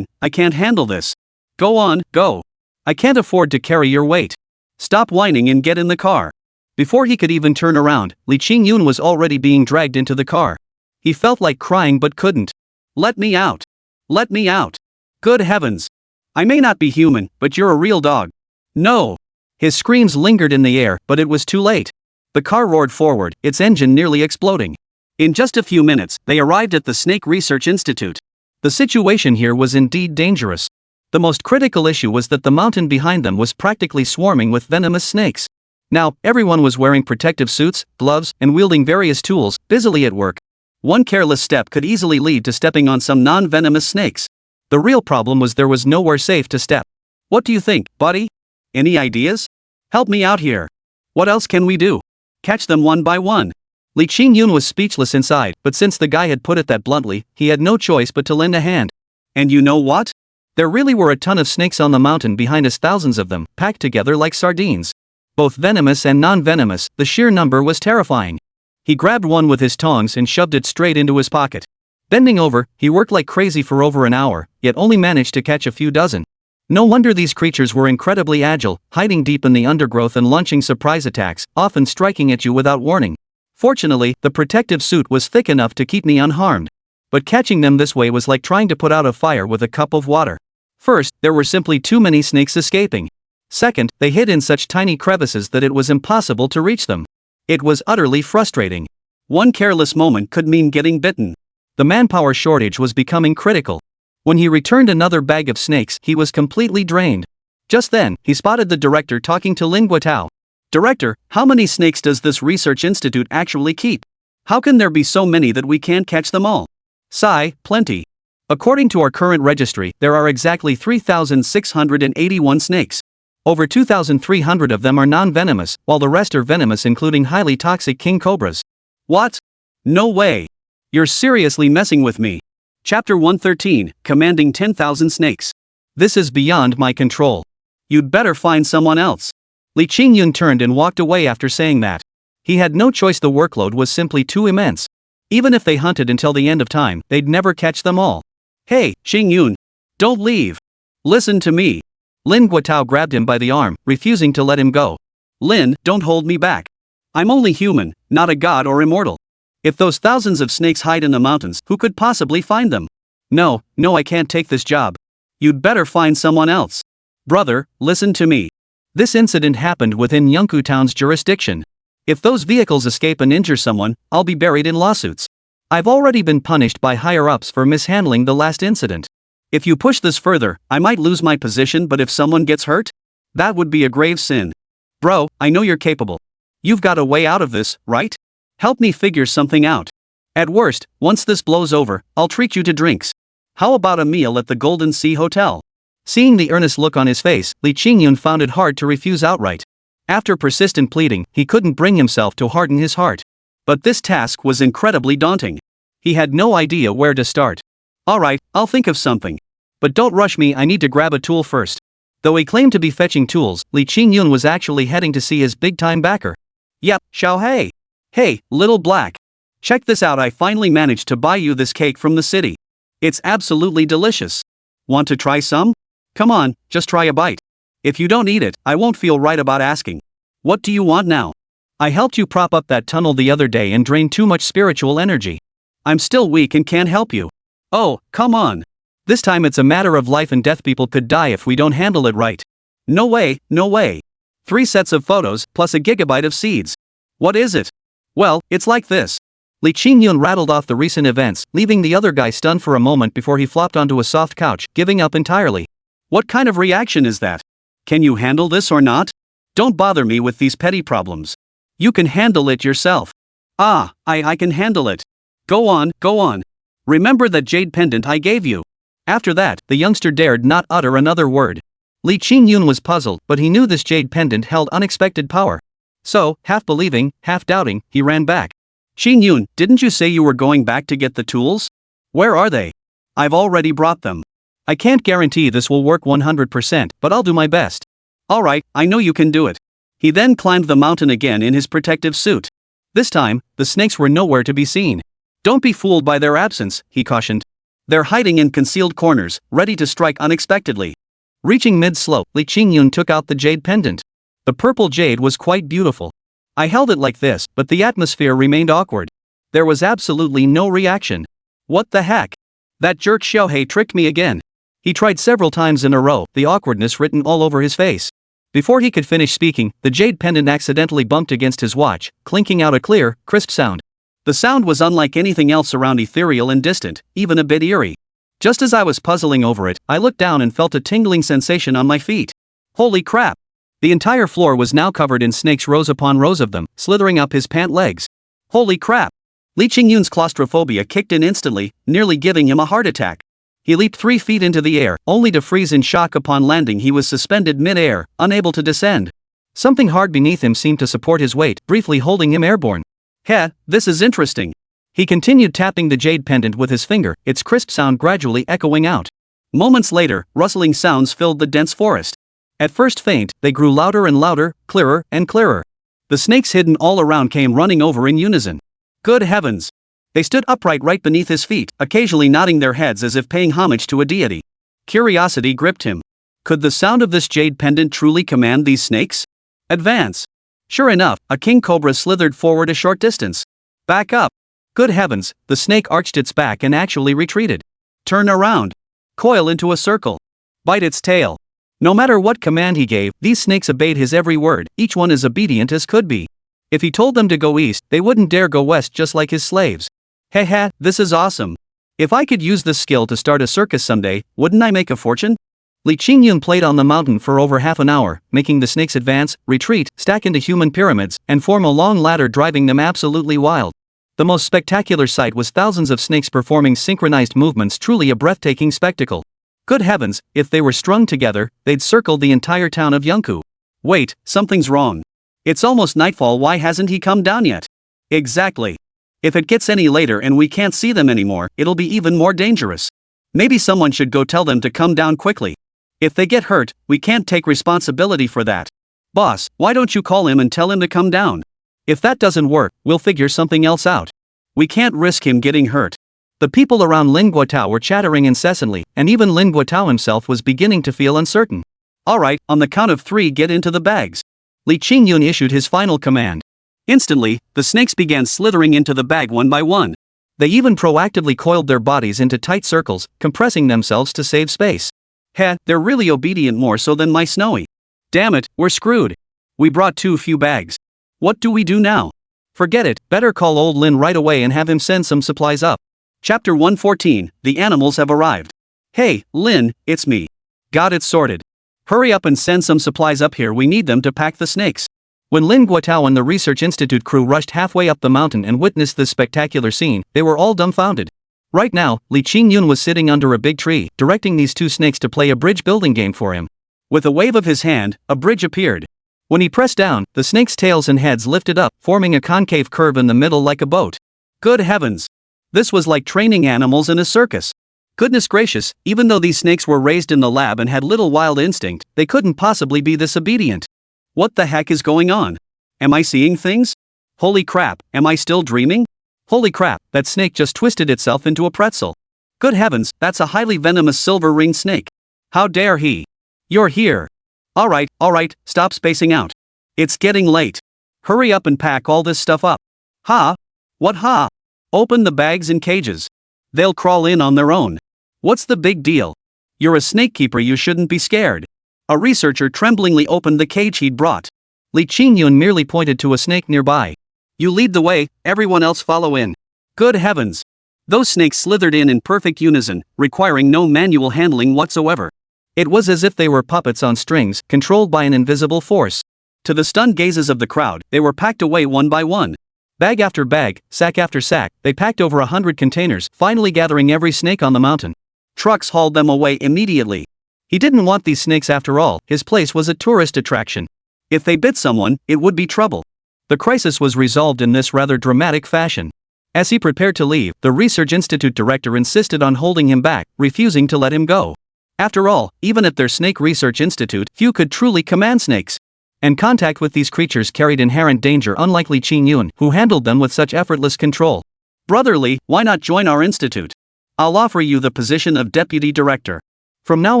I can't handle this. Go on, go. I can't afford to carry your weight. Stop whining and get in the car. Before he could even turn around, Li Qingyun was already being dragged into the car. He felt like crying but couldn't. Let me out. Let me out. Good heavens. I may not be human, but you're a real dog. No! His screams lingered in the air, but it was too late. The car roared forward, its engine nearly exploding. In just a few minutes, they arrived at the Snake Research Institute. The situation here was indeed dangerous. The most critical issue was that the mountain behind them was practically swarming with venomous snakes. Now, everyone was wearing protective suits, gloves, and wielding various tools, busily at work. One careless step could easily lead to stepping on some non-venomous snakes. The real problem was there was nowhere safe to step. What do you think, buddy? Any ideas? Help me out here. What else can we do? Catch them one by one. Li Qingyun was speechless inside, but since the guy had put it that bluntly, he had no choice but to lend a hand. And you know what? There really were a ton of snakes on the mountain behind us, thousands of them, packed together like sardines. Both venomous and non-venomous, the sheer number was terrifying. He grabbed one with his tongs and shoved it straight into his pocket. Bending over, he worked like crazy for over an hour, yet only managed to catch a few dozen. No wonder these creatures were incredibly agile, hiding deep in the undergrowth and launching surprise attacks, often striking at you without warning. Fortunately, the protective suit was thick enough to keep me unharmed. But catching them this way was like trying to put out a fire with a cup of water. First, there were simply too many snakes escaping. Second, they hid in such tiny crevices that it was impossible to reach them. It was utterly frustrating. One careless moment could mean getting bitten. The manpower shortage was becoming critical. When he returned another bag of snakes, he was completely drained. Just then, he spotted the director talking to Lin Guotao. Director, how many snakes does this research institute actually keep? How can there be so many that we can't catch them all? Sigh, plenty. According to our current registry, there are exactly 3,681 snakes. Over 2,300 of them are non-venomous, while the rest are venomous, including highly toxic king cobras. What? No way. You're seriously messing with me. Chapter 113, Commanding 10,000 Snakes. This is beyond my control. You'd better find someone else. Li Qingyun turned and walked away after saying that. He had no choice, the workload was simply too immense. Even if they hunted until the end of time, they'd never catch them all. Hey, Qingyun! Don't leave! Listen to me! Lin Guotao grabbed him by the arm, refusing to let him go. Lin, don't hold me back. I'm only human, not a god or immortal. If those thousands of snakes hide in the mountains, who could possibly find them? No, I can't take this job. You'd better find someone else. Brother, listen to me. This incident happened within Yangku Town's jurisdiction. If those vehicles escape and injure someone, I'll be buried in lawsuits. I've already been punished by higher-ups for mishandling the last incident. If you push this further, I might lose my position, but if someone gets hurt? That would be a grave sin. Bro, I know you're capable. You've got a way out of this, right? Help me figure something out. At worst, once this blows over, I'll treat you to drinks. How about a meal at the Golden Sea Hotel? Seeing the earnest look on his face, Li Qingyun found it hard to refuse outright. After persistent pleading, he couldn't bring himself to harden his heart. But this task was incredibly daunting. He had no idea where to start. Alright, I'll think of something. But don't rush me, I need to grab a tool first. Though he claimed to be fetching tools, Li Qingyun was actually heading to see his big-time backer. Yep, Xiao. Hey, little black. Check this out, I finally managed to buy you this cake from the city. It's absolutely delicious. Want to try some? Come on, just try a bite. If you don't eat it, I won't feel right about asking. What do you want now? I helped you prop up that tunnel the other day and drained too much spiritual energy. I'm still weak and can't help you. Oh, come on. This time it's a matter of life and death, people could die if we don't handle it right. No way. 3 sets of photos, plus a gigabyte of seeds. What is it? Well, it's like this. Li Qingyun rattled off the recent events, leaving the other guy stunned for a moment before he flopped onto a soft couch, giving up entirely. What kind of reaction is that? Can you handle this or not? Don't bother me with these petty problems. You can handle it yourself. I can handle it. Go on. Remember that jade pendant I gave you. After that, the youngster dared not utter another word. Li Qingyun was puzzled, but he knew this jade pendant held unexpected power. So, half believing, half doubting, he ran back. Qingyun, didn't you say you were going back to get the tools? Where are they? I've already brought them. I can't guarantee this will work 100%, but I'll do my best. Alright, I know you can do it. He then climbed the mountain again in his protective suit. This time, the snakes were nowhere to be seen. Don't be fooled by their absence, he cautioned. They're hiding in concealed corners, ready to strike unexpectedly. Reaching mid-slope, Li Qingyun took out the jade pendant. The purple jade was quite beautiful. I held it like this, but the atmosphere remained awkward. There was absolutely no reaction. What the heck? That jerk Xiaohei tricked me again. He tried several times in a row, the awkwardness written all over his face. Before he could finish speaking, the jade pendant accidentally bumped against his watch, clinking out a clear, crisp sound. The sound was unlike anything else around, ethereal and distant, even a bit eerie. Just as I was puzzling over it, I looked down and felt a tingling sensation on my feet. Holy crap! The entire floor was now covered in snakes, rows upon rows of them, slithering up his pant legs. Holy crap! Li Qingyun's claustrophobia kicked in instantly, nearly giving him a heart attack. He leaped 3 feet into the air, only to freeze in shock upon landing. He was suspended mid-air, unable to descend. Something hard beneath him seemed to support his weight, briefly holding him airborne. Heh, this is interesting. He continued tapping the jade pendant with his finger, its crisp sound gradually echoing out. Moments later, rustling sounds filled the dense forest. At first faint, they grew louder and louder, clearer and clearer. The snakes hidden all around came running over in unison. Good heavens! They stood upright right beneath his feet, occasionally nodding their heads as if paying homage to a deity. Curiosity gripped him. Could the sound of this jade pendant truly command these snakes? Advance! Sure enough, a king cobra slithered forward a short distance. Back up! Good heavens, the snake arched its back and actually retreated. Turn around. Coil into a circle. Bite its tail. No matter what command he gave, these snakes obeyed his every word, each one as obedient as could be. If he told them to go east, they wouldn't dare go west, just like his slaves. Heh, this is awesome. If I could use this skill to start a circus someday, wouldn't I make a fortune? Li Qingyun played on the mountain for over half an hour, making the snakes advance, retreat, stack into human pyramids, and form a long ladder, driving them absolutely wild. The most spectacular sight was thousands of snakes performing synchronized movements, truly a breathtaking spectacle. Good heavens, if they were strung together, they'd circle the entire town of Yunkou. Wait, something's wrong. It's almost nightfall, why hasn't he come down yet? Exactly. If it gets any later and we can't see them anymore, it'll be even more dangerous. Maybe someone should go tell them to come down quickly. If they get hurt, we can't take responsibility for that. Boss, why don't you call him and tell him to come down? If that doesn't work, we'll figure something else out. We can't risk him getting hurt. The people around Lin Guotao were chattering incessantly, and even Lin Guotao himself was beginning to feel uncertain. Alright, on the count of 3, get into the bags. Li Qingyun issued his final command. Instantly, the snakes began slithering into the bag one by one. They even proactively coiled their bodies into tight circles, compressing themselves to save space. Heh, they're really obedient, more so than my Snowy. Damn it, we're screwed. We brought too few bags. What do we do now? Forget it, better call old Lin right away and have him send some supplies up. Chapter 114, The Animals Have Arrived. Hey, Lin, it's me. Got it sorted. Hurry up and send some supplies up here, we need them to pack the snakes. When Lin Guotao and the Research Institute crew rushed halfway up the mountain and witnessed this spectacular scene, they were all dumbfounded. Right now, Li Qingyun was sitting under a big tree, directing these 2 snakes to play a bridge building game for him. With a wave of his hand, a bridge appeared. When he pressed down, the snakes' tails and heads lifted up, forming a concave curve in the middle like a boat. Good heavens! This was like training animals in a circus. Goodness gracious, even though these snakes were raised in the lab and had little wild instinct, they couldn't possibly be this obedient. What the heck is going on? Am I seeing things? Holy crap, am I still dreaming? Holy crap, that snake just twisted itself into a pretzel. Good heavens, that's a highly venomous silver-ringed snake. How dare he? You're here. Alright, stop spacing out. It's getting late. Hurry up and pack all this stuff up. Ha? What ha? Open the bags and cages. They'll crawl in on their own. What's the big deal? You're a snake keeper, you shouldn't be scared. A researcher tremblingly opened the cage he'd brought. Li Qingyun merely pointed to a snake nearby. You lead the way, everyone else follow in. Good heavens! Those snakes slithered in perfect unison, requiring no manual handling whatsoever. It was as if they were puppets on strings, controlled by an invisible force. To the stunned gazes of the crowd, they were packed away one by one. Bag after bag, sack after sack, they packed over 100 containers, finally gathering every snake on the mountain. Trucks hauled them away immediately. He didn't want these snakes after all, his place was a tourist attraction. If they bit someone, it would be trouble. The crisis was resolved in this rather dramatic fashion. As he prepared to leave, the Research Institute director insisted on holding him back, refusing to let him go. After all, even at their Snake Research Institute, few could truly command snakes. And contact with these creatures carried inherent danger, unlike Li Qingyun, who handled them with such effortless control. Brotherly, why not join our institute? I'll offer you the position of deputy director. From now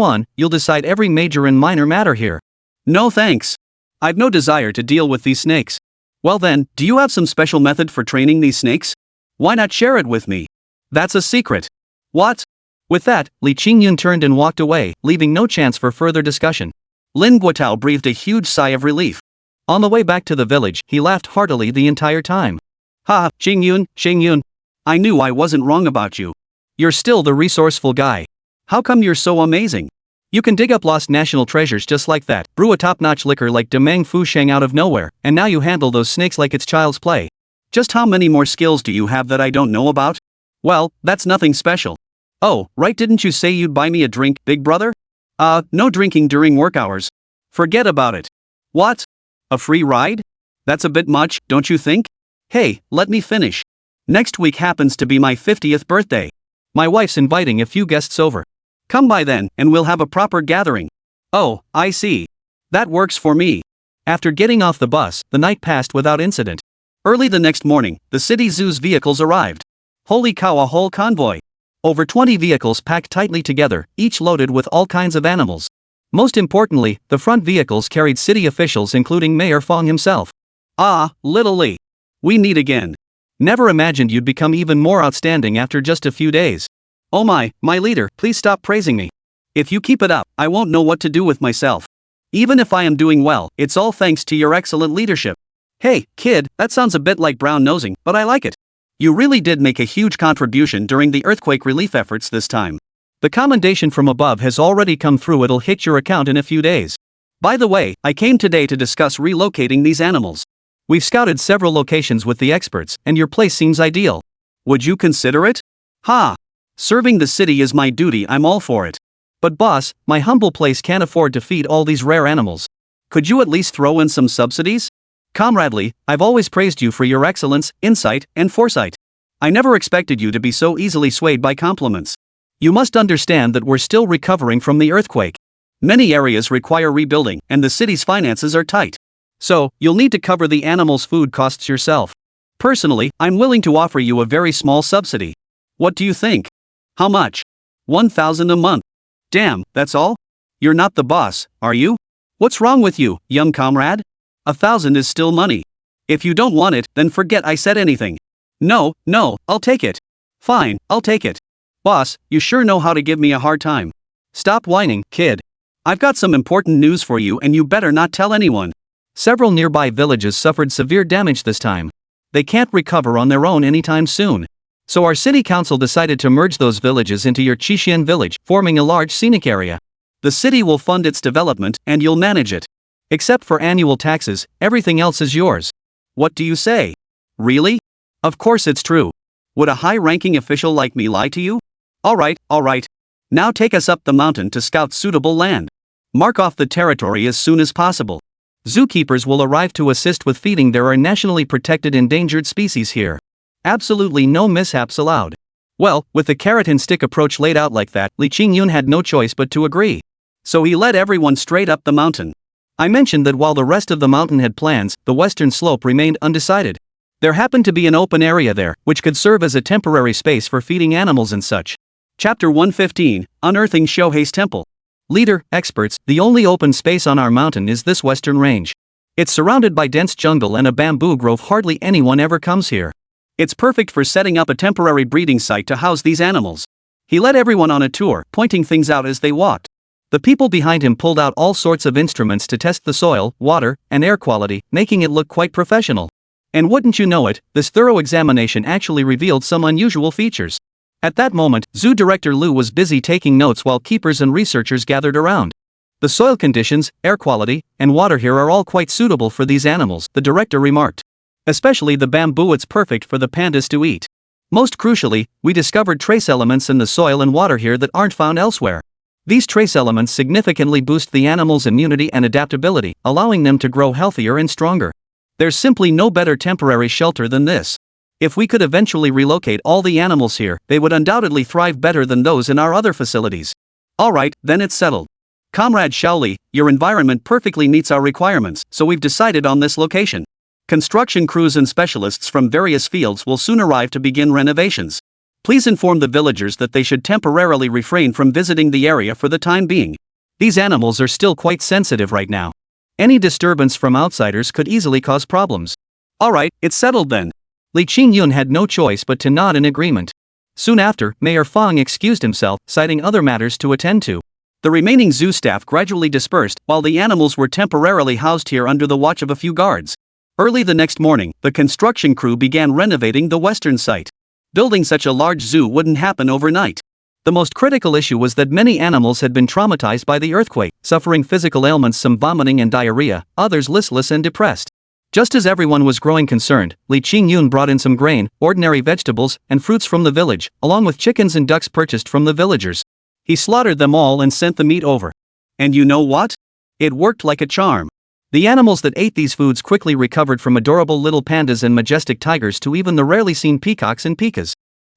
on, you'll decide every major and minor matter here. No thanks. I've no desire to deal with these snakes. Well then, do you have some special method for training these snakes? Why not share it with me? That's a secret. What? With that, Li Qingyun turned and walked away, leaving no chance for further discussion. Lin Guotao breathed a huge sigh of relief. On the way back to the village, he laughed heartily the entire time. Ha, Qingyun. I knew I wasn't wrong about you. You're still the resourceful guy. How come you're so amazing? You can dig up lost national treasures just like that, brew a top-notch liquor like Demang Fu Sheng out of nowhere, and now you handle those snakes like it's child's play. Just how many more skills do you have that I don't know about? Well, that's nothing special. Oh, right, didn't you say you'd buy me a drink, big brother? No drinking during work hours. Forget about it. What? A free ride? That's a bit much, don't you think? Hey, let me finish. Next week happens to be my 50th birthday. My wife's inviting a few guests over. Come by then, and we'll have a proper gathering. Oh, I see. That works for me. After getting off the bus, the night passed without incident. Early the next morning, the city zoo's vehicles arrived. Holy cow, a whole convoy. Over 20 vehicles packed tightly together, each loaded with all kinds of animals. Most importantly, the front vehicles carried city officials including Mayor Fong himself. Ah, little Li. We meet again. Never imagined you'd become even more outstanding after just a few days. Oh my leader, please stop praising me. If you keep it up, I won't know what to do with myself. Even if I am doing well, it's all thanks to your excellent leadership. Hey, kid, that sounds a bit like brown-nosing, but I like it. You really did make a huge contribution during the earthquake relief efforts this time. The commendation from above has already come through, it'll hit your account in a few days. By the way, I came today to discuss relocating these animals. We've scouted several locations with the experts, and your place seems ideal. Would you consider it? Ha! Serving the city is my duty, I'm all for it. But boss, my humble place can't afford to feed all these rare animals. Could you at least throw in some subsidies? Comrade Li, I've always praised you for your excellence, insight, and foresight. I never expected you to be so easily swayed by compliments. You must understand that we're still recovering from the earthquake. Many areas require rebuilding, and the city's finances are tight. So, you'll need to cover the animals' food costs yourself. Personally, I'm willing to offer you a very small subsidy. What do you think? How much? 1,000 a month. Damn, that's all? You're not the boss, are you? What's wrong with you, young comrade? 1,000 is still money. If you don't want it, then forget I said anything. No, I'll take it. Fine, I'll take it. Boss, you sure know how to give me a hard time. Stop whining, kid. I've got some important news for you and you better not tell anyone. Several nearby villages suffered severe damage this time. They can't recover on their own anytime soon. So our city council decided to merge those villages into your Qixian village, forming a large scenic area. The city will fund its development and you'll manage it. Except for annual taxes, everything else is yours. What do you say? Really? Of course it's true. Would a high-ranking official like me lie to you? Alright. Now take us up the mountain to scout suitable land. Mark off the territory as soon as possible. Zookeepers will arrive to assist with feeding. There are nationally protected endangered species here. Absolutely no mishaps allowed. Well, with the carrot and stick approach laid out like that, Li Qingyun had no choice but to agree. So he led everyone straight up the mountain. I mentioned that while the rest of the mountain had plans, the western slope remained undecided. There happened to be an open area there, which could serve as a temporary space for feeding animals and such. Chapter 115, Unearthing Shohei's Temple. Leader, experts, the only open space on our mountain is this western range. It's surrounded by dense jungle and a bamboo grove. Hardly anyone ever comes here. It's perfect for setting up a temporary breeding site to house these animals. He led everyone on a tour, pointing things out as they walked. The people behind him pulled out all sorts of instruments to test the soil, water, and air quality, making it look quite professional. And wouldn't you know it, this thorough examination actually revealed some unusual features. At that moment, Zoo Director Lu was busy taking notes while keepers and researchers gathered around. The soil conditions, air quality, and water here are all quite suitable for these animals, the director remarked. Especially the bamboo, it's perfect for the pandas to eat. Most crucially, we discovered trace elements in the soil and water here that aren't found elsewhere. These trace elements significantly boost the animals' immunity and adaptability, allowing them to grow healthier and stronger. There's simply no better temporary shelter than this. If we could eventually relocate all the animals here, they would undoubtedly thrive better than those in our other facilities. Alright, then it's settled. Comrade Shaoli, your environment perfectly meets our requirements, so we've decided on this location. Construction crews and specialists from various fields will soon arrive to begin renovations. Please inform the villagers that they should temporarily refrain from visiting the area for the time being. These animals are still quite sensitive right now. Any disturbance from outsiders could easily cause problems. Alright, it's settled then. Li Qingyun had no choice but to nod in agreement. Soon after, Mayor Fong excused himself, citing other matters to attend to. The remaining zoo staff gradually dispersed, while the animals were temporarily housed here under the watch of a few guards. Early the next morning, the construction crew began renovating the western site. Building such a large zoo wouldn't happen overnight. The most critical issue was that many animals had been traumatized by the earthquake, suffering physical ailments, some vomiting and diarrhea, others listless and depressed. Just as everyone was growing concerned, Li Qingyun brought in some grain, ordinary vegetables, and fruits from the village, along with chickens and ducks purchased from the villagers. He slaughtered them all and sent the meat over. And you know what? It worked like a charm. The animals that ate these foods quickly recovered, from adorable little pandas and majestic tigers to even the rarely seen peacocks and pikas.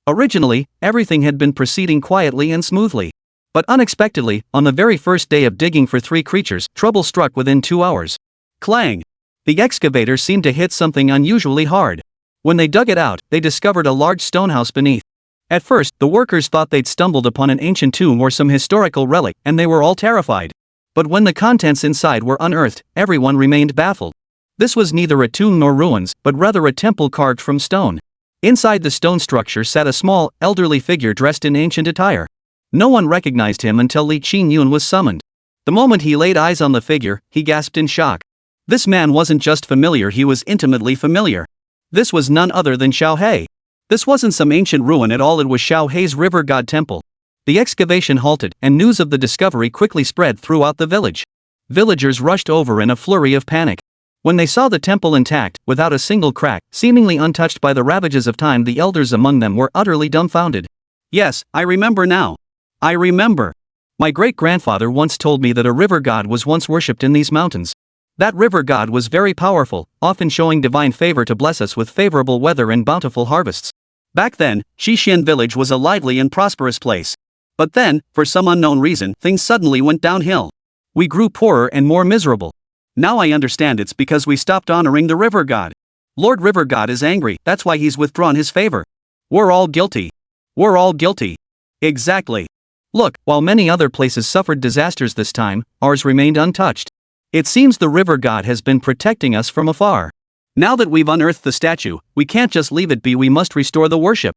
Originally, everything had been proceeding quietly and smoothly. But unexpectedly, on the very first day of digging for 3 creatures, trouble struck within 2 hours. Clang! The excavator seemed to hit something unusually hard. When they dug it out, they discovered a large stone house beneath. At first, the workers thought they'd stumbled upon an ancient tomb or some historical relic, and they were all terrified. But when the contents inside were unearthed, everyone remained baffled. This was neither a tomb nor ruins, but rather a temple carved from stone. Inside the stone structure sat a small, elderly figure dressed in ancient attire. No one recognized him until Li Qingyun was summoned. The moment he laid eyes on the figure, he gasped in shock. This man wasn't just familiar, he was intimately familiar. This was none other than Xiaohe. This wasn't some ancient ruin at all, it was Xiaohe's river god temple. The excavation halted, and news of the discovery quickly spread throughout the village. Villagers rushed over in a flurry of panic. When they saw the temple intact, without a single crack, seemingly untouched by the ravages of time, the elders among them were utterly dumbfounded. Yes, I remember now. I remember. My great-grandfather once told me that a river god was once worshipped in these mountains. That river god was very powerful, often showing divine favor to bless us with favorable weather and bountiful harvests. Back then, Xixin village was a lively and prosperous place. But then, for some unknown reason, things suddenly went downhill. We grew poorer and more miserable. Now I understand, it's because we stopped honoring the river god. Lord River God is angry, that's why he's withdrawn his favor. We're all guilty. We're all guilty. Exactly. Look, while many other places suffered disasters this time, ours remained untouched. It seems the river god has been protecting us from afar. Now that we've unearthed the statue, we can't just leave it be, we must restore the worship.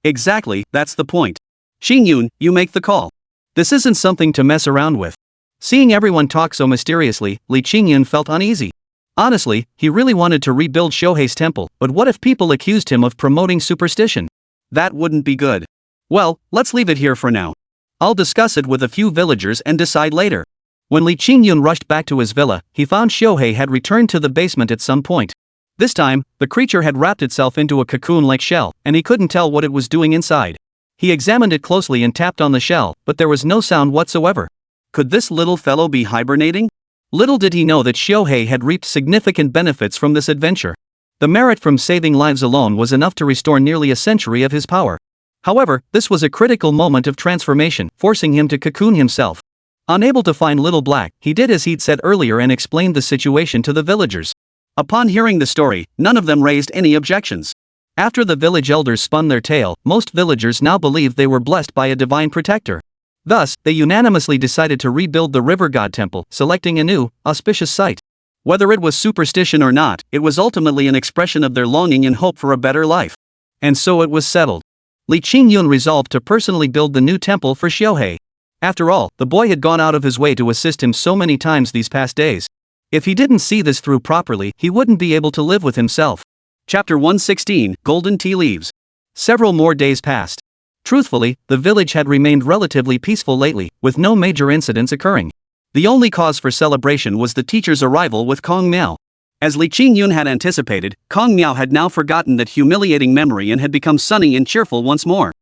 Exactly, that's the point. Qingyun, you make the call. This isn't something to mess around with. Seeing everyone talk so mysteriously, Li Qingyun felt uneasy. Honestly, he really wanted to rebuild Shohei's temple, but what if people accused him of promoting superstition? That wouldn't be good. Well, let's leave it here for now. I'll discuss it with a few villagers and decide later. When Li Qingyun rushed back to his villa, he found Shohei had returned to the basement at some point. This time, the creature had wrapped itself into a cocoon-like shell, and he couldn't tell what it was doing inside. He examined it closely and tapped on the shell, but there was no sound whatsoever. Could this little fellow be hibernating? Little did he know that Shohei had reaped significant benefits from this adventure. The merit from saving lives alone was enough to restore nearly a century of his power. However, this was a critical moment of transformation, forcing him to cocoon himself. Unable to find Little Black, he did as he'd said earlier and explained the situation to the villagers. Upon hearing the story, none of them raised any objections. After the village elders spun their tale, most villagers now believed they were blessed by a divine protector. Thus, they unanimously decided to rebuild the river god temple, selecting a new, auspicious site. Whether it was superstition or not, it was ultimately an expression of their longing and hope for a better life. And so it was settled. Li Qingyun resolved to personally build the new temple for Shohei. After all, the boy had gone out of his way to assist him so many times these past days. If he didn't see this through properly, he wouldn't be able to live with himself. Chapter 116, Golden Tea Leaves. Several more days passed. Truthfully, the village had remained relatively peaceful lately, with no major incidents occurring. The only cause for celebration was the teacher's arrival with Kong Miao. As Li Qingyun had anticipated, Kong Miao had now forgotten that humiliating memory and had become sunny and cheerful once more.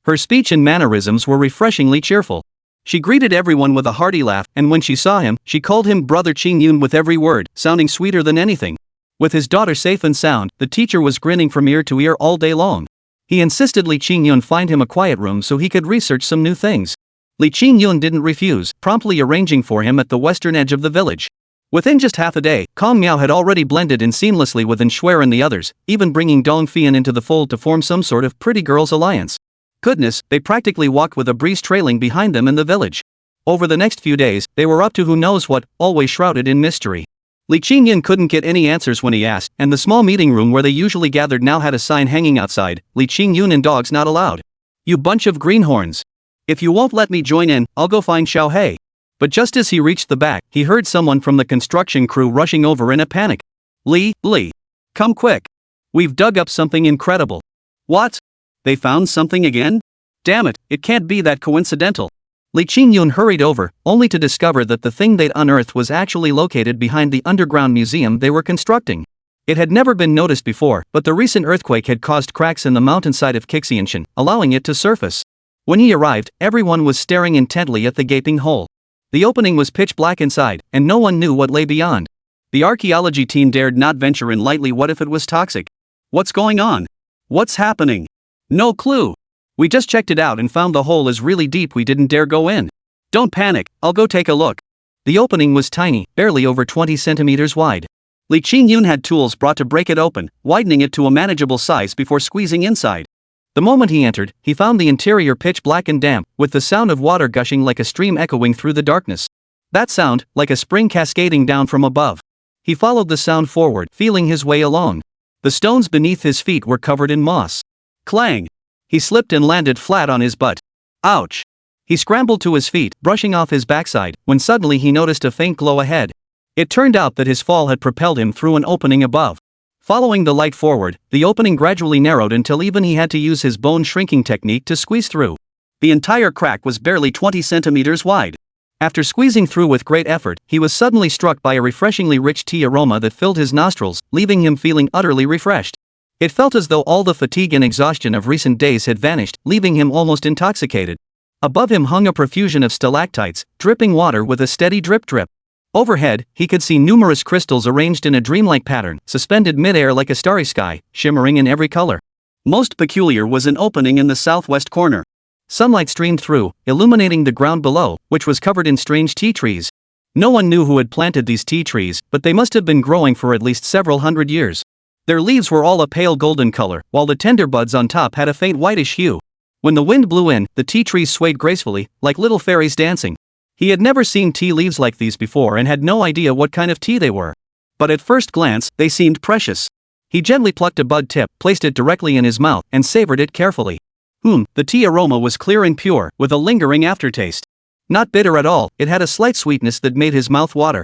Her speech and mannerisms were refreshingly cheerful. She greeted everyone with a hearty laugh, and when she saw him, she called him Brother Qingyun with every word, sounding sweeter than anything. With his daughter safe and sound, the teacher was grinning from ear to ear all day long. He insisted Li Qingyun find him a quiet room so he could research some new things. Li Qingyun didn't refuse, promptly arranging for him at the western edge of the village. Within just half a day, Kong Miao had already blended in seamlessly with Shuer and the others, even bringing Dong Fian into the fold to form some sort of pretty girls alliance. Goodness, they practically walked with a breeze trailing behind them in the village. Over the next few days, they were up to who knows what, always shrouded in mystery. Li Qingyun couldn't get any answers when he asked, and the small meeting room where they usually gathered now had a sign hanging outside, Li Qingyun and dogs not allowed. You bunch of greenhorns. If you won't let me join in, I'll go find Xiaohei. But just as he reached the back, he heard someone from the construction crew rushing over in a panic. Li, come quick. We've dug up something incredible. What? They found something again? Damn it, it can't be that coincidental. Li Qingyun hurried over, only to discover that the thing they'd unearthed was actually located behind the underground museum they were constructing. It had never been noticed before, but the recent earthquake had caused cracks in the mountainside of Qingyun, allowing it to surface. When he arrived, everyone was staring intently at the gaping hole. The opening was pitch black inside, and no one knew what lay beyond. The archaeology team dared not venture in lightly. What if it was toxic? What's going on? What's happening? No clue. We just checked it out and found the hole is really deep. We didn't dare go in. Don't panic, I'll go take a look. The opening was tiny, barely over 20 centimeters wide. Li Qingyun had tools brought to break it open, widening it to a manageable size before squeezing inside. The moment he entered, he found the interior pitch black and damp, with the sound of water gushing like a stream echoing through the darkness. That sound, like a spring cascading down from above. He followed the sound forward, feeling his way along. The stones beneath his feet were covered in moss. Clang! He slipped and landed flat on his butt. Ouch! He scrambled to his feet, brushing off his backside, when suddenly he noticed a faint glow ahead. It turned out that his fall had propelled him through an opening above. Following the light forward, the opening gradually narrowed until even he had to use his bone shrinking technique to squeeze through. The entire crack was barely 20 centimeters wide. After squeezing through with great effort, he was suddenly struck by a refreshingly rich tea aroma that filled his nostrils, leaving him feeling utterly refreshed. It felt as though all the fatigue and exhaustion of recent days had vanished, leaving him almost intoxicated. Above him hung a profusion of stalactites, dripping water with a steady drip. Overhead, he could see numerous crystals arranged in a dreamlike pattern, suspended mid-air like a starry sky, shimmering in every color. Most peculiar was an opening in the southwest corner. Sunlight streamed through, illuminating the ground below, which was covered in strange tea trees. No one knew who had planted these tea trees, but they must have been growing for at least several hundred years. Their leaves were all a pale golden color, while the tender buds on top had a faint whitish hue. When the wind blew in, the tea trees swayed gracefully, like little fairies dancing. He had never seen tea leaves like these before and had no idea what kind of tea they were. But at first glance, they seemed precious. He gently plucked a bud tip, placed it directly in his mouth, and savored it carefully. The tea aroma was clear and pure, with a lingering aftertaste. Not bitter at all, it had a slight sweetness that made his mouth water.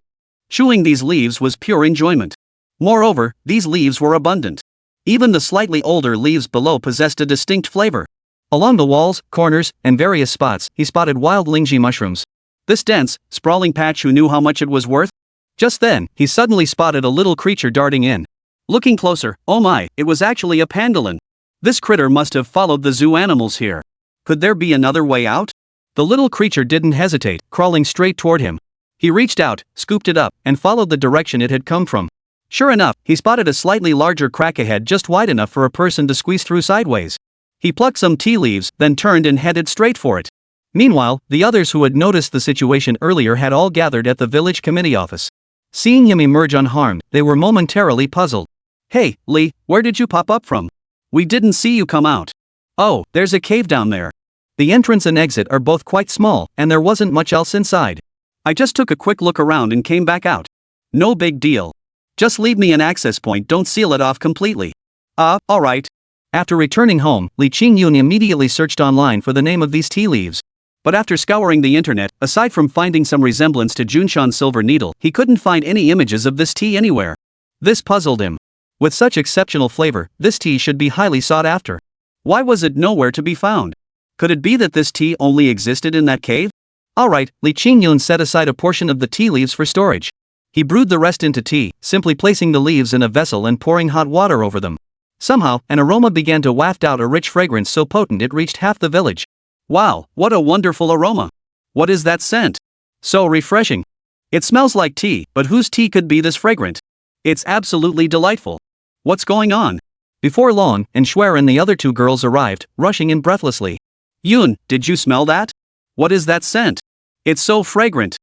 Chewing these leaves was pure enjoyment. Moreover, these leaves were abundant. Even the slightly older leaves below possessed a distinct flavor. Along the walls, corners, and various spots, he spotted wild lingji mushrooms. This dense, sprawling patch, who knew how much it was worth? Just then, he suddenly spotted a little creature darting in. Looking closer, oh my, it was actually a pangolin. This critter must have followed the zoo animals here. Could there be another way out? The little creature didn't hesitate, crawling straight toward him. He reached out, scooped it up, and followed the direction it had come from. Sure enough, he spotted a slightly larger crack ahead, just wide enough for a person to squeeze through sideways. He plucked some tea leaves, then turned and headed straight for it. Meanwhile, the others who had noticed the situation earlier had all gathered at the village committee office. Seeing him emerge unharmed, they were momentarily puzzled. Hey, Li, where did you pop up from? We didn't see you come out. Oh, there's a cave down there. The entrance and exit are both quite small, and there wasn't much else inside. I just took a quick look around and came back out. No big deal. Just leave me an access point, don't seal it off completely. Alright. After returning home, Li Qingyun immediately searched online for the name of these tea leaves. But after scouring the internet, aside from finding some resemblance to Junshan's silver needle, he couldn't find any images of this tea anywhere. This puzzled him. With such exceptional flavor, this tea should be highly sought after. Why was it nowhere to be found? Could it be that this tea only existed in that cave? Alright, Li Qingyun set aside a portion of the tea leaves for storage. He brewed the rest into tea, simply placing the leaves in a vessel and pouring hot water over them. Somehow, an aroma began to waft out, a rich fragrance so potent it reached half the village. Wow, what a wonderful aroma! What is that scent? So refreshing. It smells like tea, but whose tea could be this fragrant? It's absolutely delightful. What's going on? Before long, Shuer and the other two girls arrived, rushing in breathlessly. Yun, did you smell that? What is that scent? It's so fragrant.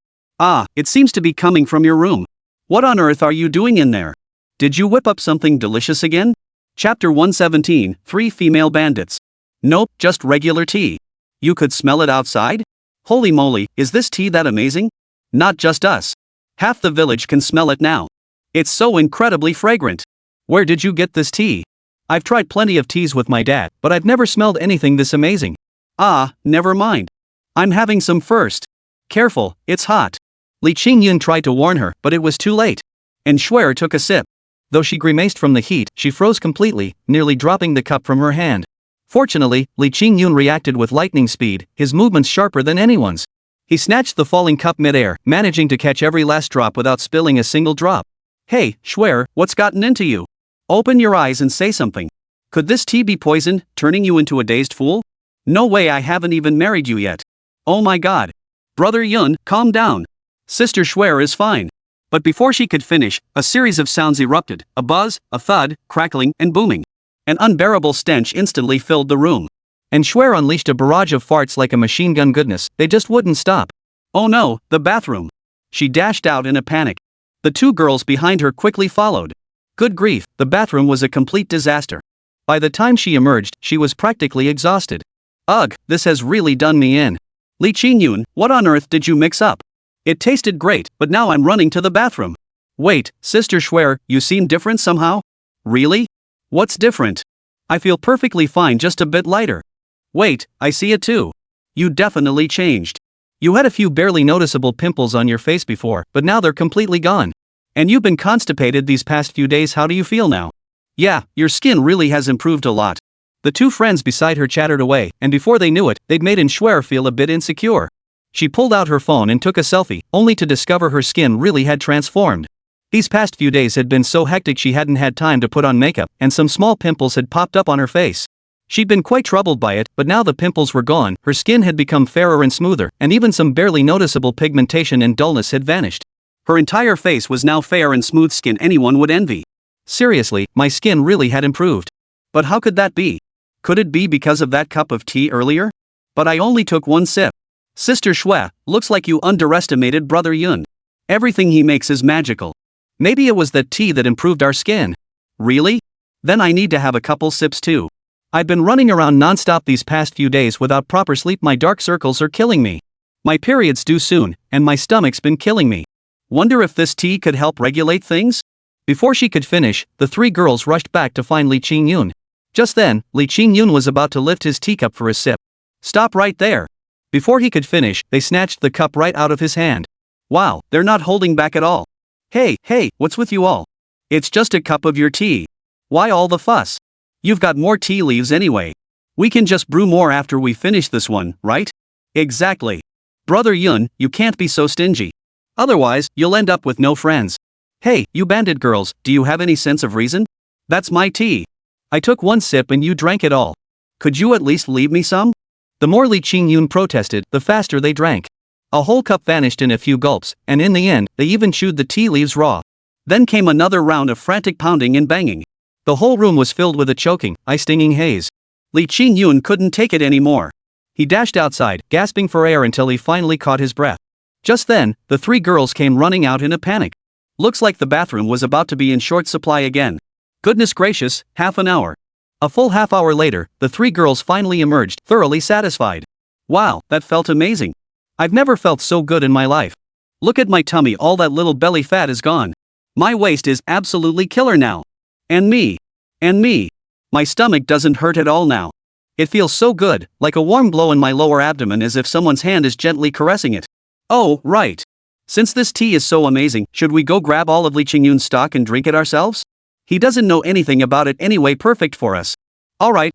It seems to be coming from your room. What on earth are you doing in there? Did you whip up something delicious again? Chapter 117, 3 Female Bandits. Nope, just regular tea. You could smell it outside? Holy moly, is this tea that amazing? Not just us. Half the village can smell it now. It's so incredibly fragrant. Where did you get this tea? I've tried plenty of teas with my dad, but I've never smelled anything this amazing. Never mind. I'm having some first. Careful, it's hot. Li Qingyun tried to warn her, but it was too late. And Shuer took a sip. Though she grimaced from the heat, she froze completely, nearly dropping the cup from her hand. Fortunately, Li Qingyun reacted with lightning speed, his movements sharper than anyone's. He snatched the falling cup midair, managing to catch every last drop without spilling a single drop. Hey, Shuer, what's gotten into you? Open your eyes and say something. Could this tea be poisoned, turning you into a dazed fool? No way, I haven't even married you yet. Oh my god. Brother Yun, calm down. Sister Shuer is fine. But before she could finish, a series of sounds erupted, a buzz, a thud, crackling, and booming. An unbearable stench instantly filled the room. And Shuer unleashed a barrage of farts like a machine gun. Goodness, they just wouldn't stop. Oh no, the bathroom. She dashed out in a panic. The two girls behind her quickly followed. Good grief, the bathroom was a complete disaster. By the time she emerged, she was practically exhausted. Ugh, this has really done me in. Li Qingyun, what on earth did you mix up? It tasted great, but now I'm running to the bathroom. Wait, Sister Shuer, you seem different somehow? Really? What's different? I feel perfectly fine, just a bit lighter. Wait, I see it too. You definitely changed. You had a few barely noticeable pimples on your face before, but now they're completely gone. And you've been constipated these past few days. How do you feel now? Yeah, your skin really has improved a lot. The two friends beside her chattered away, and before they knew it, they'd made Shuer feel a bit insecure. She pulled out her phone and took a selfie, only to discover her skin really had transformed. These past few days had been so hectic she hadn't had time to put on makeup, and some small pimples had popped up on her face. She'd been quite troubled by it, but now the pimples were gone, her skin had become fairer and smoother, and even some barely noticeable pigmentation and dullness had vanished. Her entire face was now fair and smooth skin anyone would envy. Seriously, my skin really had improved. But how could that be? Could it be because of that cup of tea earlier? But I only took one sip. Sister Shuer, looks like you underestimated Brother Yun. Everything he makes is magical. Maybe it was that tea that improved our skin. Really? Then I need to have a couple sips too. I've been running around non-stop these past few days without proper sleep. My dark circles are killing me. My period's due soon, and my stomach's been killing me. Wonder if this tea could help regulate things? Before she could finish, the three girls rushed back to find Li Qingyun. Just then, Li Qingyun was about to lift his teacup for a sip. Stop right there. Before he could finish, they snatched the cup right out of his hand. Wow, they're not holding back at all. Hey, what's with you all? It's just a cup of your tea. Why all the fuss? You've got more tea leaves anyway. We can just brew more after we finish this one, right? Exactly. Brother Yun, you can't be so stingy. Otherwise, you'll end up with no friends. Hey, you bandit girls, do you have any sense of reason? That's my tea. I took one sip and you drank it all. Could you at least leave me some? The more Li Qingyun protested, the faster they drank. A whole cup vanished in a few gulps, and in the end, they even chewed the tea leaves raw. Then came another round of frantic pounding and banging. The whole room was filled with a choking, eye-stinging haze. Li Qingyun couldn't take it anymore. He dashed outside, gasping for air until he finally caught his breath. Just then, the three girls came running out in a panic. Looks like the bathroom was about to be in short supply again. Goodness gracious, half an hour. A full half hour later, the three girls finally emerged, thoroughly satisfied. Wow, that felt amazing. I've never felt so good in my life. Look at my tummy, all that little belly fat is gone. My waist is absolutely killer now. And me. My stomach doesn't hurt at all now. It feels so good, like a warm glow in my lower abdomen, as if someone's hand is gently caressing it. Oh, right. Since this tea is so amazing, should we go grab all of Li Qingyun's stock and drink it ourselves? He doesn't know anything about it anyway, perfect for us. Alright,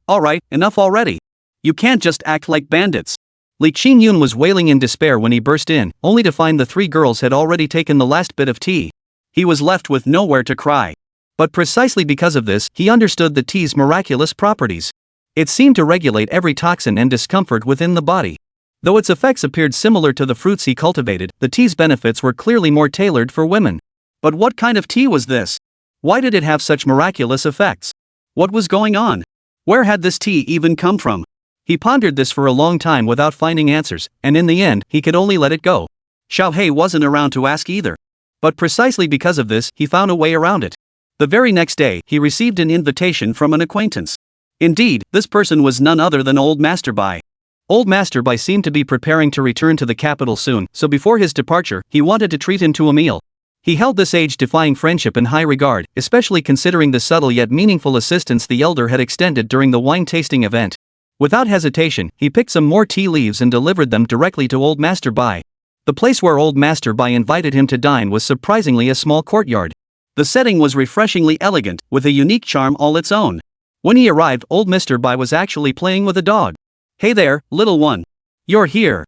enough already. You can't just act like bandits. Li Qingyun was wailing in despair when he burst in, only to find the three girls had already taken the last bit of tea. He was left with nowhere to cry. But precisely because of this, he understood the tea's miraculous properties. It seemed to regulate every toxin and discomfort within the body. Though its effects appeared similar to the fruits he cultivated, the tea's benefits were clearly more tailored for women. But what kind of tea was this? Why did it have such miraculous effects? What was going on? Where had this tea even come from? He pondered this for a long time without finding answers, and in the end, he could only let it go. Xiaohei wasn't around to ask either. But precisely because of this, he found a way around it. The very next day, he received an invitation from an acquaintance. Indeed, this person was none other than Old Master Bai. Old Master Bai seemed to be preparing to return to the capital soon, so before his departure, he wanted to treat him to a meal. He held this age-defying friendship in high regard, especially considering the subtle yet meaningful assistance the elder had extended during the wine-tasting event. Without hesitation, he picked some more tea leaves and delivered them directly to Old Master Bai. The place where old Master Bai invited him to dine was surprisingly a small courtyard. The setting was refreshingly elegant, with a unique charm all its own. When he arrived, old Mr. Bai was actually playing with a dog. "Hey there, little one. You're here.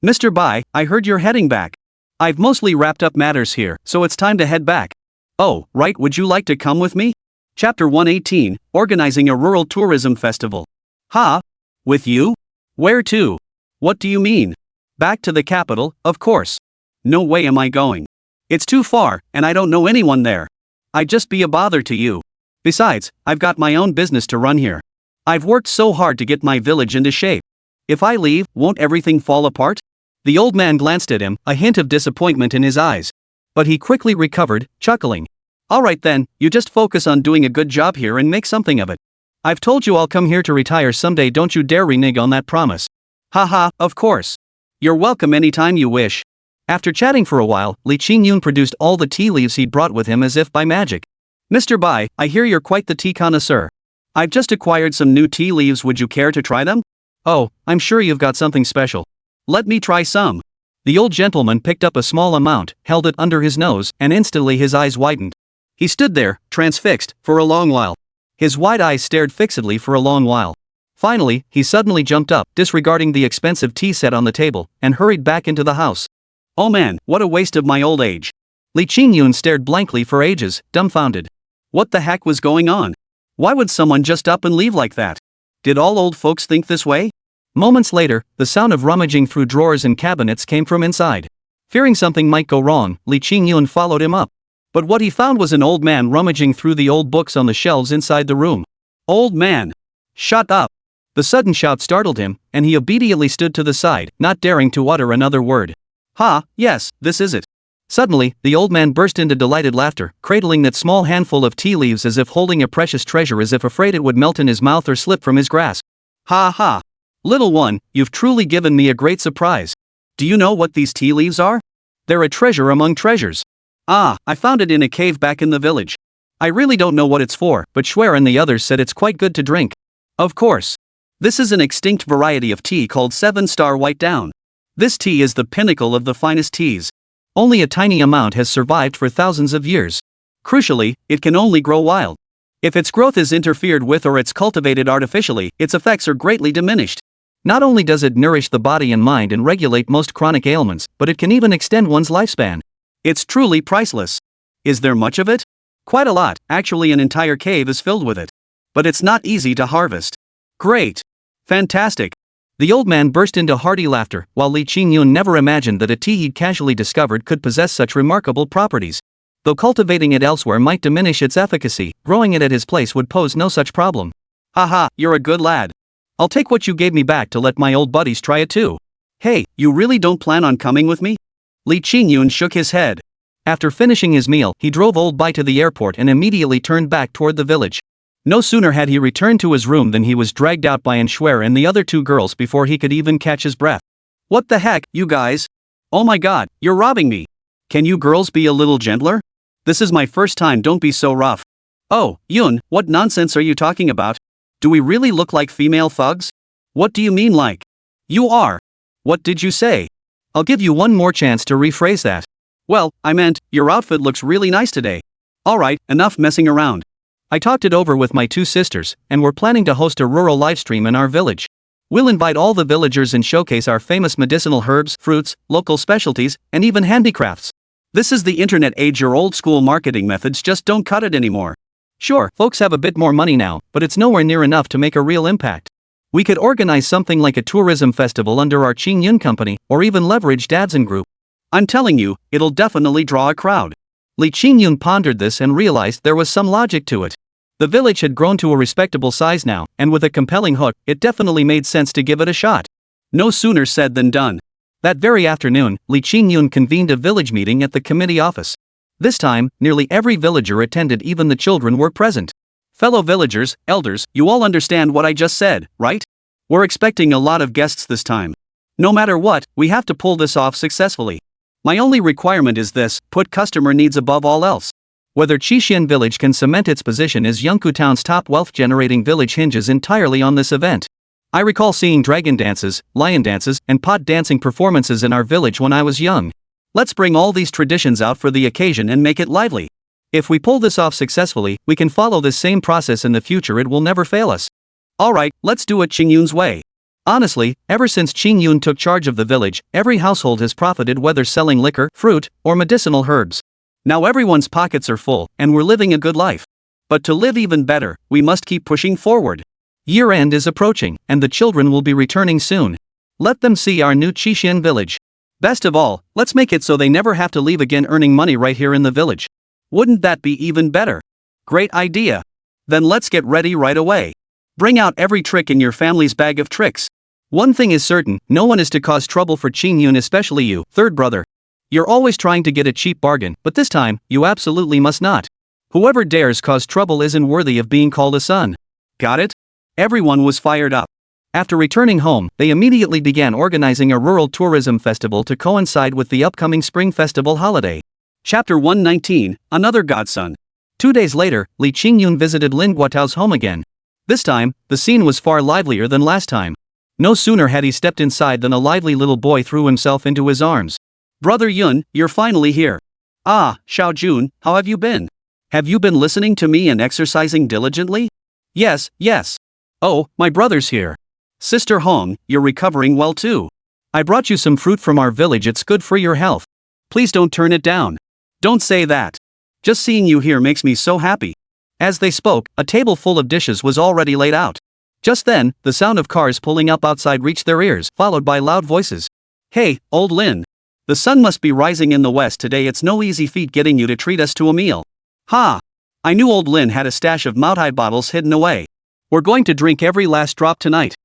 Mr. Bai, I heard you're heading back. I've mostly wrapped up matters here, so it's time to head back." "Oh, right, would you like to come with me?" Chapter 118, Organizing a Rural Tourism Festival. "Ha? With you? Where to? What do you mean?" "Back to the capital, of course. No way am I going. It's too far, and I don't know anyone there. I'd just be a bother to you. Besides, I've got my own business to run here. I've worked so hard to get my village into shape. If I leave, won't everything fall apart?" The old man glanced at him, a hint of disappointment in his eyes. But he quickly recovered, chuckling. "Alright then, you just focus on doing a good job here and make something of it. I've told you I'll come here to retire someday, don't you dare renege on that promise." "Haha, of course. You're welcome anytime you wish." After chatting for a while, Li Qingyun produced all the tea leaves he'd brought with him as if by magic. "Mr. Bai, I hear you're quite the tea connoisseur. I've just acquired some new tea leaves, would you care to try them?" "Oh, I'm sure you've got something special. Let me try some." The old gentleman picked up a small amount, held it under his nose, and instantly his eyes widened. He stood there, transfixed, for a long while. His wide eyes stared fixedly for a long while. Finally, he suddenly jumped up, disregarding the expensive tea set on the table, and hurried back into the house. "Oh man, what a waste of my old age." Li Qingyun stared blankly for ages, dumbfounded. What the heck was going on? Why would someone just up and leave like that? Did all old folks think this way? Moments later, the sound of rummaging through drawers and cabinets came from inside. Fearing something might go wrong, Li Qingyun followed him up. But what he found was an old man rummaging through the old books on the shelves inside the room. "Old man! Shut up!" The sudden shout startled him, and he obediently stood to the side, not daring to utter another word. "Ha, yes, this is it." Suddenly, the old man burst into delighted laughter, cradling that small handful of tea leaves as if holding a precious treasure, as if afraid it would melt in his mouth or slip from his grasp. "Ha ha! Little one, you've truly given me a great surprise. Do you know what these tea leaves are? They're a treasure among treasures. Ah, I found it in a cave back in the village. I really don't know what it's for, but Schwer and the others said it's quite good to drink. Of course. This is an extinct variety of tea called 7-Star White Down. This tea is the pinnacle of the finest teas. Only a tiny amount has survived for thousands of years. Crucially, it can only grow wild. If its growth is interfered with or it's cultivated artificially, its effects are greatly diminished. Not only does it nourish the body and mind and regulate most chronic ailments, but it can even extend one's lifespan. It's truly priceless. Is there much of it? Quite a lot, actually an entire cave is filled with it. But it's not easy to harvest. Great. Fantastic. The old man burst into hearty laughter, while Li Qingyun never imagined that a tea he'd casually discovered could possess such remarkable properties. Though cultivating it elsewhere might diminish its efficacy, growing it at his place would pose no such problem. "Haha, you're a good lad. I'll take what you gave me back to let my old buddies try it too." "Hey, you really don't plan on coming with me?" Li Qingyun shook his head. After finishing his meal, he drove old Bai to the airport and immediately turned back toward the village. No sooner had he returned to his room than he was dragged out by Schwer and the other two girls before he could even catch his breath. "What the heck, you guys? Oh my god, you're robbing me. Can you girls be a little gentler? This is my first time, don't be so rough." "Oh, Yun, what nonsense are you talking about? Do we really look like female thugs?" "What do you mean like? You are. What did you say?" "I'll give you one more chance to rephrase that." "Well, I meant, your outfit looks really nice today." "Alright, enough messing around. I talked it over with my two sisters, and we're planning to host a rural livestream in our village. We'll invite all the villagers and showcase our famous medicinal herbs, fruits, local specialties, and even handicrafts. This is the internet age, your old school marketing methods just don't cut it anymore. Sure, folks have a bit more money now, but it's nowhere near enough to make a real impact. We could organize something like a tourism festival under our Qingyun company, or even leverage Dadson Group. I'm telling you, it'll definitely draw a crowd." Li Qingyun pondered this and realized there was some logic to it. The village had grown to a respectable size now, and with a compelling hook, it definitely made sense to give it a shot. No sooner said than done. That very afternoon, Li Qingyun convened a village meeting at the committee office. This time, nearly every villager attended, even the children were present. "Fellow villagers, elders, you all understand what I just said, right? We're expecting a lot of guests this time. No matter what, we have to pull this off successfully. My only requirement is this: put customer needs above all else. Whether Qixian village can cement its position as Yangku town's top wealth-generating village hinges entirely on this event. I recall seeing dragon dances, lion dances, and pot dancing performances in our village when I was young. Let's bring all these traditions out for the occasion and make it lively. If we pull this off successfully, we can follow this same process in the future. It will never fail us. Alright, let's do it Qingyun's way. Honestly, ever since Qingyun took charge of the village, every household has profited, whether selling liquor, fruit, or medicinal herbs. Now everyone's pockets are full, and we're living a good life. But to live even better, we must keep pushing forward. Year-end is approaching, and the children will be returning soon. Let them see our new Qixin village. Best of all, let's make it so they never have to leave again, earning money right here in the village. Wouldn't that be even better? Great idea. Then let's get ready right away. Bring out every trick in your family's bag of tricks. One thing is certain, no one is to cause trouble for Qingyun, especially you, third brother. You're always trying to get a cheap bargain, but this time, you absolutely must not. Whoever dares cause trouble isn't worthy of being called a son. Got it? Everyone was fired up. After returning home, they immediately began organizing a rural tourism festival to coincide with the upcoming Spring Festival holiday. Chapter 119, Another Godson. 2 days later, Li Qingyun visited Lin Guotao's home again. This time, the scene was far livelier than last time. No sooner had he stepped inside than a lively little boy threw himself into his arms. Brother Yun, you're finally here. Ah, Xiao Jun, how have you been? Have you been listening to me and exercising diligently? Yes, yes. Oh, my brother's here. Sister Hong, you're recovering well too. I brought you some fruit from our village, it's good for your health. Please don't turn it down. Don't say that. Just seeing you here makes me so happy. As they spoke, a table full of dishes was already laid out. Just then, the sound of cars pulling up outside reached their ears, followed by loud voices. Hey, old Lin. The sun must be rising in the west today, it's no easy feat getting you to treat us to a meal. Ha! I knew old Lin had a stash of Moutai bottles hidden away. We're going to drink every last drop tonight.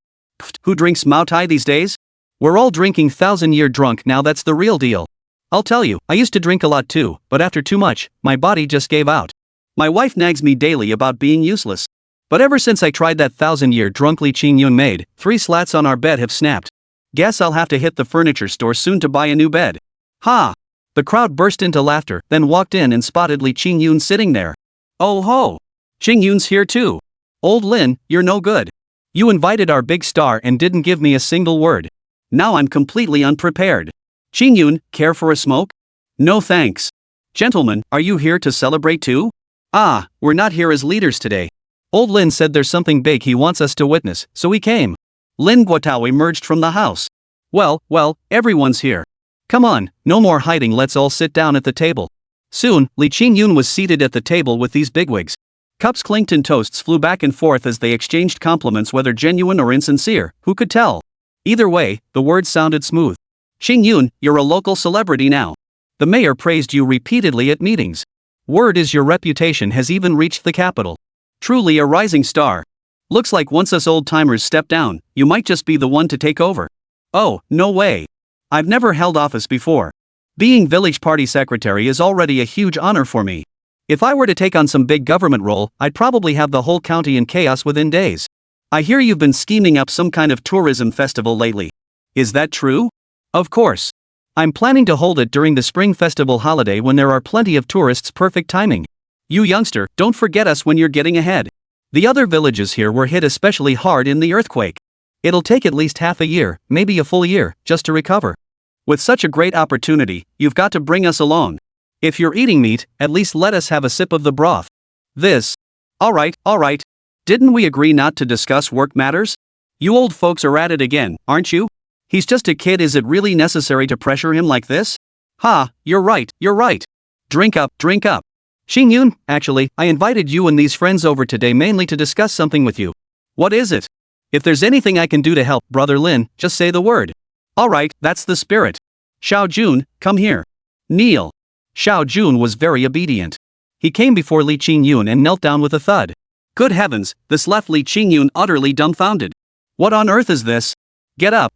Pfft, who drinks Moutai these days? We're all drinking 1,000-year drunk now, that's the real deal. I'll tell you, I used to drink a lot too, but after too much, my body just gave out. My wife nags me daily about being useless. But ever since I tried that 1,000-year drunk Li Qingyun made, 3 slats on our bed have snapped. Guess I'll have to hit the furniture store soon to buy a new bed. Ha! The crowd burst into laughter, then walked in and spotted Li Qingyun sitting there. Oh ho! Qingyun's here too. Old Lin, you're no good. You invited our big star and didn't give me a single word. Now I'm completely unprepared. Qingyun, care for a smoke? No thanks. Gentlemen, are you here to celebrate too? Ah, we're not here as leaders today. Old Lin said there's something big he wants us to witness, so we came. Lin Guotao emerged from the house. Well, everyone's here. Come on, no more hiding, let's all sit down at the table. Soon, Li Qingyun was seated at the table with these bigwigs. Cups clinked and toasts flew back and forth as they exchanged compliments, whether genuine or insincere, who could tell? Either way, the words sounded smooth. Qingyun, you're a local celebrity now. The mayor praised you repeatedly at meetings. Word is your reputation has even reached the capital. Truly a rising star. Looks like once us old-timers step down, you might just be the one to take over. Oh, no way. I've never held office before. Being village party secretary is already a huge honor for me. If I were to take on some big government role, I'd probably have the whole county in chaos within days. I hear you've been scheming up some kind of tourism festival lately. Is that true? Of course. I'm planning to hold it during the Spring Festival holiday when there are plenty of tourists, perfect timing. You youngster, don't forget us when you're getting ahead. The other villages here were hit especially hard in the earthquake. It'll take at least half a year, maybe a full year, just to recover. With such a great opportunity, you've got to bring us along. If you're eating meat, at least let us have a sip of the broth. This. Alright. Didn't we agree not to discuss work matters? You old folks are at it again, aren't you? He's just a kid, is it really necessary to pressure him like this? Ha, you're right. Drink up. Qingyun, actually, I invited you and these friends over today mainly to discuss something with you. What is it? If there's anything I can do to help, Brother Lin, just say the word. Alright, that's the spirit. Xiao Jun, come here. Kneel. Xiao Jun was very obedient. He came before Li Qingyun and knelt down with a thud. Good heavens, this left Li Qingyun utterly dumbfounded. What on earth is this? Get up.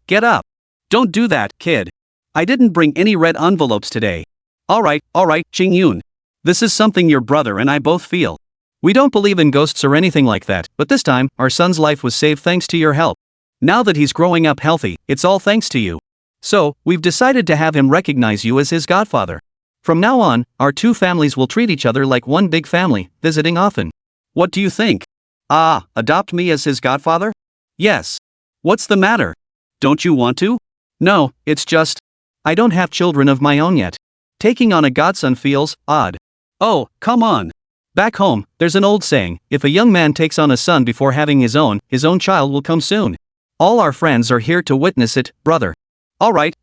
Don't do that, kid. I didn't bring any red envelopes today. Alright, Qingyun. This is something your brother and I both feel. We don't believe in ghosts or anything like that, but this time, our son's life was saved thanks to your help. Now that he's growing up healthy, it's all thanks to you. So, we've decided to have him recognize you as his godfather. From now on, our two families will treat each other like one big family, visiting often. What do you think? Adopt me as his godfather? Yes. What's the matter? Don't you want to? No, it's just, I don't have children of my own yet. Taking on a godson feels odd. Oh, come on. Back home, there's an old saying, if a young man takes on a son before having his own child will come soon. All our friends are here to witness it, brother. Alright.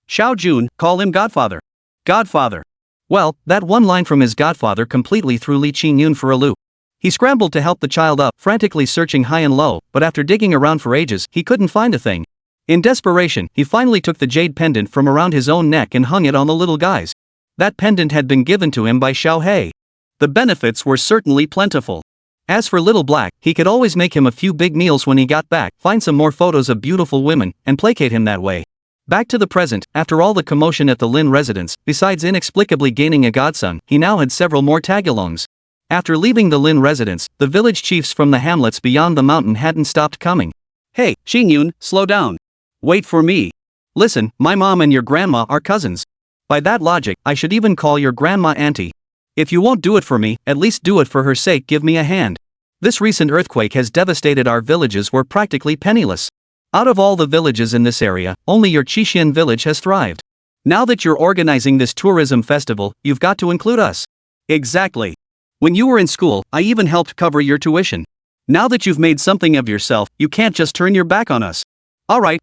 Xiao Jun, call him Godfather. Godfather. Well, that one line from his godfather completely threw Li Qingyun for a loop. He scrambled to help the child up, frantically searching high and low, but after digging around for ages, he couldn't find a thing. In desperation, he finally took the jade pendant from around his own neck and hung it on the little guy's. That pendant had been given to him by Xiao He. The benefits were certainly plentiful. As for Little Black, he could always make him a few big meals when he got back, find some more photos of beautiful women, and placate him that way. Back to the present, after all the commotion at the Lin residence, besides inexplicably gaining a godson, he now had several more tagalongs. After leaving the Lin residence, the village chiefs from the hamlets beyond the mountain hadn't stopped coming. Hey, Qingyun, slow down. Wait for me. Listen, my mom and your grandma are cousins. By that logic, I should even call your grandma auntie. If you won't do it for me, at least do it for her sake, give me a hand. This recent earthquake has devastated our villages. We're practically penniless. Out of all the villages in this area, only your Qixin village has thrived. Now that you're organizing this tourism festival, you've got to include us. Exactly. When you were in school, I even helped cover your tuition. Now that you've made something of yourself, you can't just turn your back on us. Alright,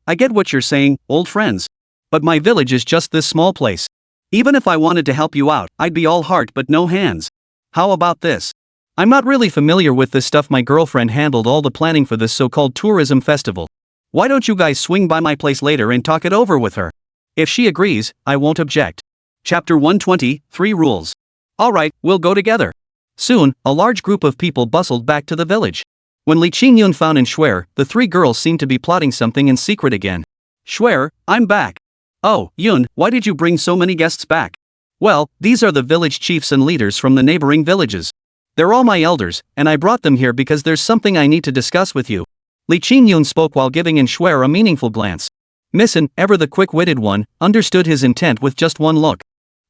I get what you're saying, old friends. But my village is just this small place. Even if I wanted to help you out, I'd be all heart but no hands. How about this? I'm not really familiar with this stuff. My girlfriend handled all the planning for this so-called tourism festival. Why don't you guys swing by my place later and talk it over with her? If she agrees, I won't object. Chapter 120, 3 Rules. Alright, we'll go together. Soon, a large group of people bustled back to the village. When Li Qingyun found in Shuer, the three girls seemed to be plotting something in secret again. Shuer, I'm back. Oh, Yun, why did you bring so many guests back? Well, these are the village chiefs and leaders from the neighboring villages. They're all my elders, and I brought them here because there's something I need to discuss with you. Li Qingyun spoke while giving in Shuer a meaningful glance. Missin, ever the quick-witted one, understood his intent with just one look.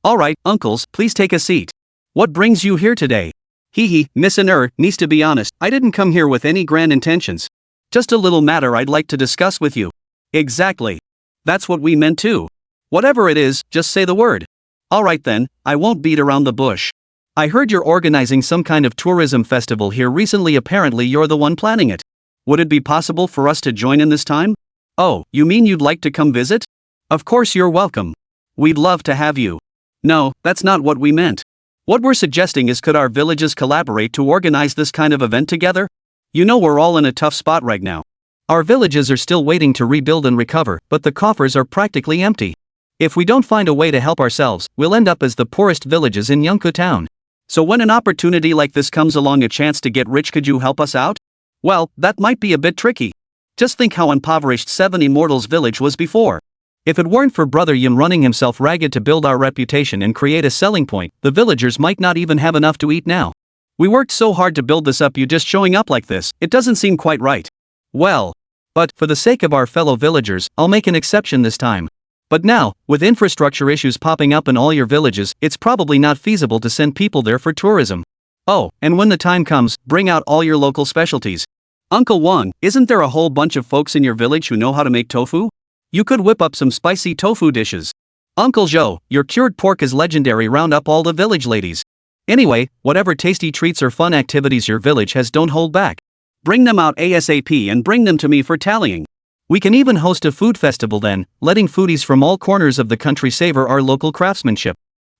Alright, uncles, please take a seat. What brings you here today? Missin needs to be honest, I didn't come here with any grand intentions. Just a little matter I'd like to discuss with you. Exactly. That's what we meant too. Whatever it is, just say the word. Alright then, I won't beat around the bush. I heard you're organizing some kind of tourism festival here recently. Apparently you're the one planning it. Would it be possible for us to join in this time? Oh, you mean you'd like to come visit? Of course you're welcome. We'd love to have you. No, that's not what we meant. What we're suggesting is, could our villages collaborate to organize this kind of event together? You know we're all in a tough spot right now. Our villages are still waiting to rebuild and recover, but the coffers are practically empty. If we don't find a way to help ourselves, we'll end up as the poorest villages in Yunku town. So when an opportunity like this comes along, a chance to get rich, could you help us out? Well, that might be a bit tricky. Just think how impoverished 7 Immortals village was before. If it weren't for Brother Yim running himself ragged to build our reputation and create a selling point, the villagers might not even have enough to eat now. We worked so hard to build this up, you just showing up like this, it doesn't seem quite right. Well, but for the sake of our fellow villagers, I'll make an exception this time. But now, with infrastructure issues popping up in all your villages, it's probably not feasible to send people there for tourism. Oh, and when the time comes, bring out all your local specialties. Uncle Wang, isn't there a whole bunch of folks in your village who know how to make tofu? You could whip up some spicy tofu dishes. Uncle Zhou, your cured pork is legendary. Round up all the village ladies. Anyway, whatever tasty treats or fun activities your village has, don't hold back. Bring them out ASAP and bring them to me for tallying. We can even host a food festival then, letting foodies from all corners of the country savor our local craftsmanship.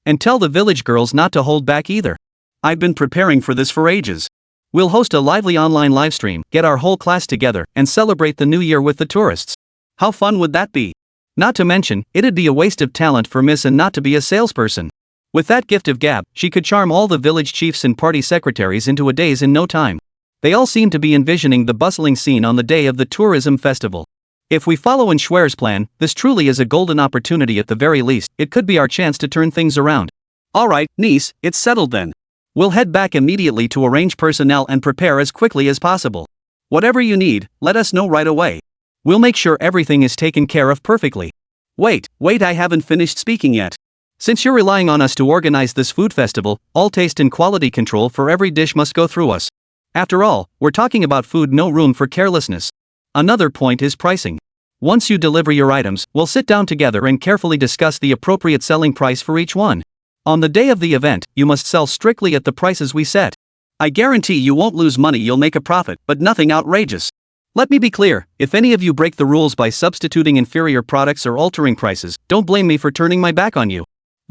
And tell the village girls not to hold back either. I've been preparing for this for ages. We'll host a lively online livestream, get our whole class together, and celebrate the new year with the tourists. How fun would that be? Not to mention, it'd be a waste of talent for Miss and not to be a salesperson. With that gift of gab, she could charm all the village chiefs and party secretaries into a daze in no time. They all seem to be envisioning the bustling scene on the day of the tourism festival. If we follow in Shuer's plan, this truly is a golden opportunity. At the very least, it could be our chance to turn things around. Alright, niece, it's settled then. We'll head back immediately to arrange personnel and prepare as quickly as possible. Whatever you need, let us know right away. We'll make sure everything is taken care of perfectly. Wait, I haven't finished speaking yet. Since you're relying on us to organize this food festival, all taste and quality control for every dish must go through us. After all, we're talking about food, no room for carelessness. Another point is pricing. Once you deliver your items, we'll sit down together and carefully discuss the appropriate selling price for each one. On the day of the event, you must sell strictly at the prices we set. I guarantee you won't lose money, you'll make a profit, but nothing outrageous. Let me be clear, if any of you break the rules by substituting inferior products or altering prices, don't blame me for turning my back on you.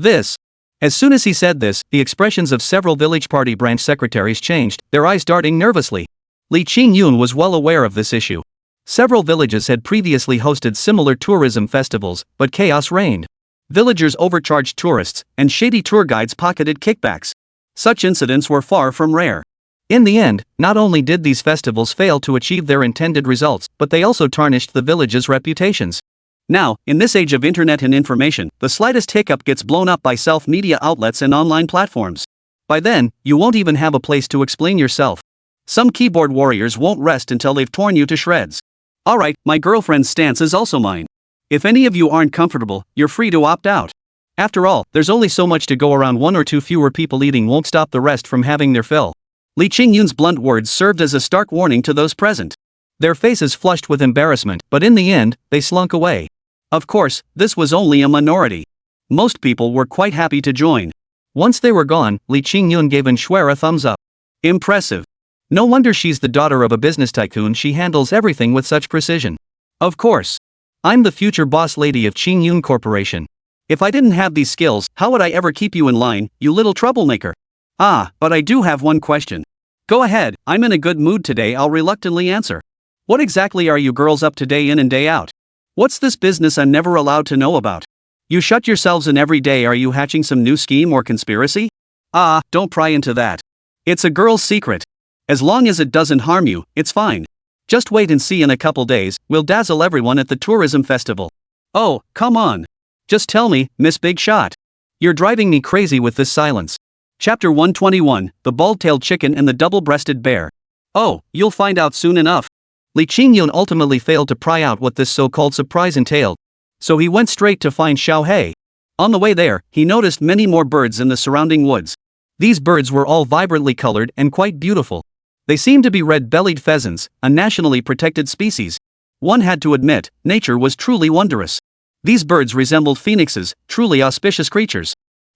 As soon as he said this, the expressions of several village party branch secretaries changed, their eyes darting nervously. Li Qingyun was well aware of this issue. Several villages had previously hosted similar tourism festivals, but chaos reigned. Villagers overcharged tourists, and shady tour guides pocketed kickbacks. Such incidents were far from rare. In the end, not only did these festivals fail to achieve their intended results, but they also tarnished the village's reputations. Now, in this age of internet and information, the slightest hiccup gets blown up by self-media outlets and online platforms. By then, you won't even have a place to explain yourself. Some keyboard warriors won't rest until they've torn you to shreds. Alright, my girlfriend's stance is also mine. If any of you aren't comfortable, you're free to opt out. After all, there's only so much to go around. One or two fewer people eating won't stop the rest from having their fill. Li Qingyun's blunt words served as a stark warning to those present. Their faces flushed with embarrassment, but in the end, they slunk away. Of course, this was only a minority. Most people were quite happy to join. Once they were gone, Li Qingyun gave Anshwar a thumbs up. Impressive. No wonder she's the daughter of a business tycoon, she handles everything with such precision. Of course. I'm the future boss lady of Qingyun Corporation. If I didn't have these skills, how would I ever keep you in line, you little troublemaker? But I do have one question. Go ahead, I'm in a good mood today, I'll reluctantly answer. What exactly are you girls up to day in and day out? What's this business I'm never allowed to know about? You shut yourselves in every day, are you hatching some new scheme or conspiracy? Don't pry into that. It's a girl's secret. As long as it doesn't harm you, it's fine. Just wait and see, in a couple days, we'll dazzle everyone at the tourism festival. Oh, come on. Just tell me, Miss Big Shot. You're driving me crazy with this silence. Chapter 121, The Bald-Tailed Chicken and the Double-Breasted Bear. Oh, you'll find out soon enough. Li Qingyun ultimately failed to pry out what this so-called surprise entailed. So he went straight to find Xiao He. On the way there, he noticed many more birds in the surrounding woods. These birds were all vibrantly colored and quite beautiful. They seemed to be red-bellied pheasants, a nationally protected species. One had to admit, nature was truly wondrous. These birds resembled phoenixes, truly auspicious creatures.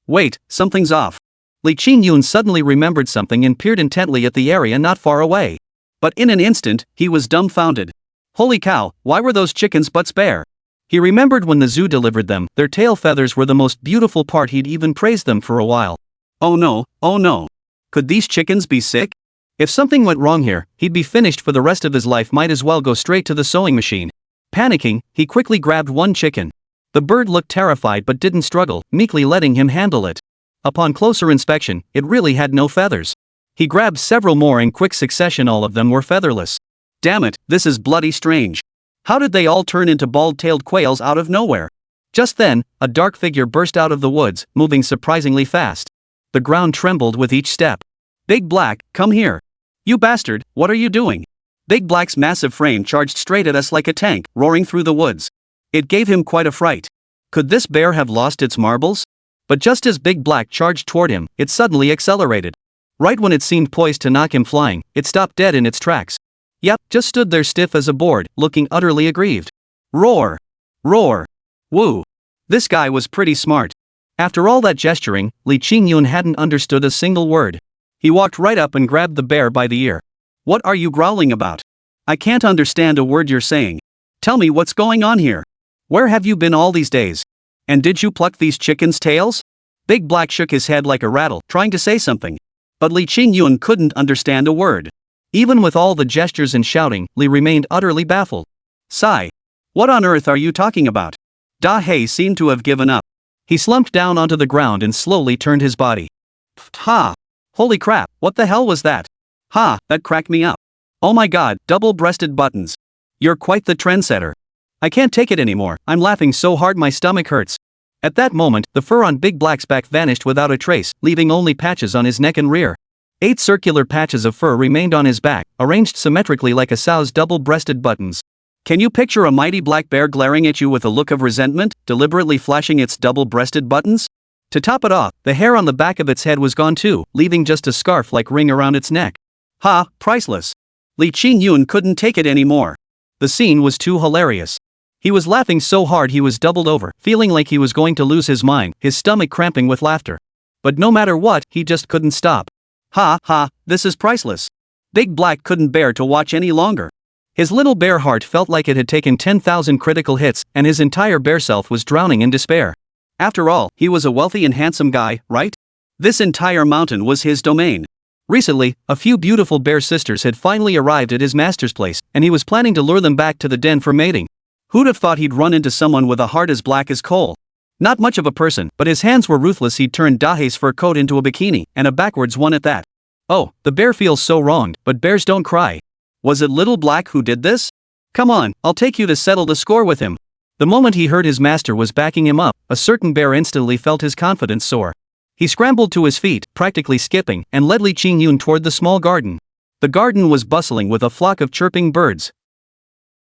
Wait, something's off. Li Qingyun suddenly remembered something and peered intently at the area not far away. But in an instant, he was dumbfounded. Holy cow, why were those chickens' butts bare? He remembered when the zoo delivered them, their tail feathers were the most beautiful part, he'd even praised them for a while. Oh no. Could these chickens be sick? If something went wrong here, he'd be finished for the rest of his life, might as well go straight to the sewing machine. Panicking, he quickly grabbed one chicken. The bird looked terrified but didn't struggle, meekly letting him handle it. Upon closer inspection, it really had no feathers. He grabbed several more in quick succession, all of them were featherless. Damn it, this is bloody strange. How did they all turn into bald-tailed quails out of nowhere? Just then, a dark figure burst out of the woods, moving surprisingly fast. The ground trembled with each step. Big Black, come here. You bastard, what are you doing? Big Black's massive frame charged straight at us like a tank, roaring through the woods. It gave him quite a fright. Could this bear have lost its marbles? But just as Big Black charged toward him, it suddenly accelerated. Right when it seemed poised to knock him flying, it stopped dead in its tracks. Yep, just stood there stiff as a board, looking utterly aggrieved. Roar! Roar! Woo! This guy was pretty smart. After all that gesturing, Li Qingyun hadn't understood a single word. He walked right up and grabbed the bear by the ear. What are you growling about? I can't understand a word you're saying. Tell me what's going on here. Where have you been all these days? And did you pluck these chickens' tails? Big Black shook his head like a rattle, trying to say something. But Li Qingyun couldn't understand a word. Even with all the gestures and shouting, Li remained utterly baffled. Sigh. What on earth are you talking about? Da He seemed to have given up. He slumped down onto the ground and slowly turned his body. Ha! Holy crap, what the hell was that? Ha, that cracked me up. Oh my god, double-breasted buttons. You're quite the trendsetter. I can't take it anymore, I'm laughing so hard my stomach hurts. At that moment, the fur on Big Black's back vanished without a trace, leaving only patches on his neck and rear. 8 circular patches of fur remained on his back, arranged symmetrically like a sow's double-breasted buttons. Can you picture a mighty black bear glaring at you with a look of resentment, deliberately flashing its double-breasted buttons? To top it off, the hair on the back of its head was gone too, leaving just a scarf-like ring around its neck. Ha, priceless. Li Qingyun couldn't take it anymore. The scene was too hilarious. He was laughing so hard he was doubled over, feeling like he was going to lose his mind, his stomach cramping with laughter. But no matter what, he just couldn't stop. Ha ha, this is priceless. Big Black couldn't bear to watch any longer. His little bear heart felt like it had taken 10,000 critical hits, and his entire bear self was drowning in despair. After all, he was a wealthy and handsome guy, right? This entire mountain was his domain. Recently, a few beautiful bear sisters had finally arrived at his master's place, and he was planning to lure them back to the den for mating. Who'd have thought he'd run into someone with a heart as black as coal? Not much of a person, but his hands were ruthless. He'd turned Dahe's fur coat into a bikini, and a backwards one at that. Oh, the bear feels so wronged, but bears don't cry. Was it Little Black who did this? Come on, I'll take you to settle the score with him. The moment he heard his master was backing him up, a certain bear instantly felt his confidence soar. He scrambled to his feet, practically skipping, and led Li Qingyun toward the small garden. The garden was bustling with a flock of chirping birds.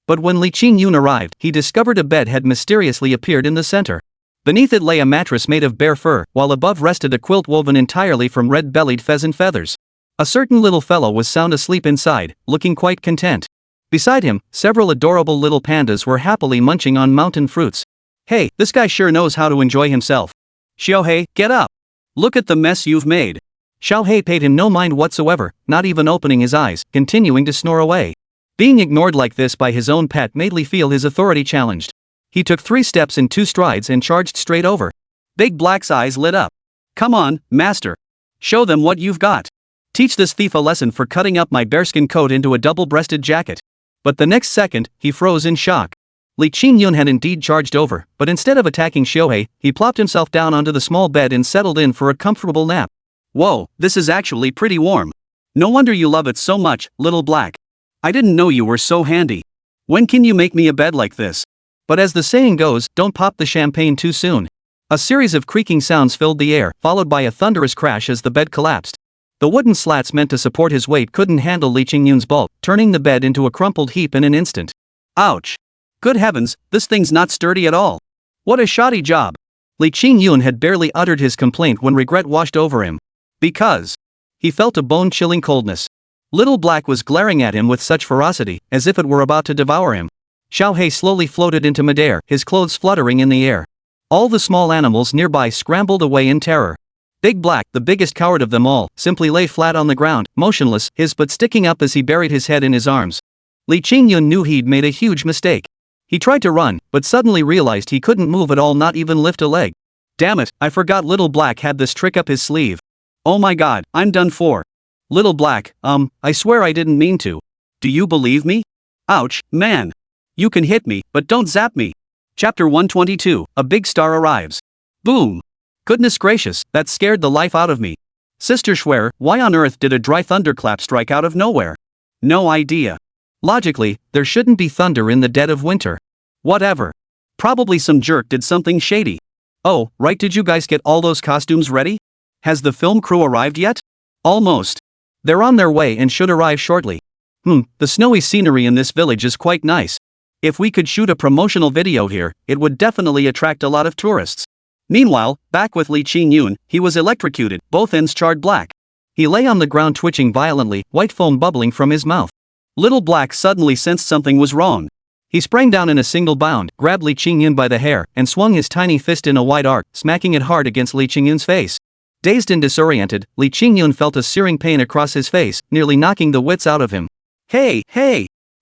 But when Li Qingyun arrived, he discovered a bed had mysteriously appeared in the center. Beneath it lay a mattress made of bear fur, while above rested a quilt woven entirely from red-bellied pheasant feathers. A certain little fellow was sound asleep inside, looking quite content. Beside him, several adorable little pandas were happily munching on mountain fruits. Hey, this guy sure knows how to enjoy himself. Xiaohei, get up! Look at the mess you've made. Xiaohei paid him no mind whatsoever, not even opening his eyes, continuing to snore away. Being ignored like this by his own pet made Li feel his authority challenged. He took 3 steps in 2 strides and charged straight over. Big Black's eyes lit up. Come on, master. Show them what you've got. Teach this thief a lesson for cutting up my bearskin coat into a double-breasted jacket. But the next second, he froze in shock. Li Qingyun had indeed charged over, but instead of attacking Xiaohei, he plopped himself down onto the small bed and settled in for a comfortable nap. Whoa, this is actually pretty warm. No wonder you love it so much, Little Black. I didn't know you were so handy. When can you make me a bed like this? But as the saying goes, don't pop the champagne too soon. A series of creaking sounds filled the air, followed by a thunderous crash as the bed collapsed. The wooden slats meant to support his weight couldn't handle Li Qingyun's bulk, turning the bed into a crumpled heap in an instant. Ouch! Good heavens, this thing's not sturdy at all. What a shoddy job! Li Qingyun had barely uttered his complaint when regret washed over him. Because he felt a bone-chilling coldness. Little Black was glaring at him with such ferocity, as if it were about to devour him. Xiaohei slowly floated into midair, his clothes fluttering in the air. All the small animals nearby scrambled away in terror. Big Black, the biggest coward of them all, simply lay flat on the ground, motionless, his butt sticking up as he buried his head in his arms. Li Qingyun knew he'd made a huge mistake. He tried to run, but suddenly realized he couldn't move at all, not even lift a leg. Damn it, I forgot Little Black had this trick up his sleeve. Oh my god, I'm done for. Little Black, I swear I didn't mean to. Do you believe me? Ouch, man. You can hit me, but don't zap me. Chapter 122, A Big Star Arrives. Boom. Goodness gracious, that scared the life out of me. Sister Schwer, why on earth did a dry thunderclap strike out of nowhere? No idea. Logically, there shouldn't be thunder in the dead of winter. Whatever. Probably some jerk did something shady. Oh, right, did you guys get all those costumes ready? Has the film crew arrived yet? Almost. They're on their way and should arrive shortly. The snowy scenery in this village is quite nice. If we could shoot a promotional video here, it would definitely attract a lot of tourists. Meanwhile, back with Li Qingyun, he was electrocuted, both ends charred black. He lay on the ground twitching violently, white foam bubbling from his mouth. Little Black suddenly sensed something was wrong. He sprang down in a single bound, grabbed Li Qingyun by the hair, and swung his tiny fist in a wide arc, smacking it hard against Li Qingyun's face. Dazed and disoriented, Li Qingyun felt a searing pain across his face, nearly knocking the wits out of him. Hey!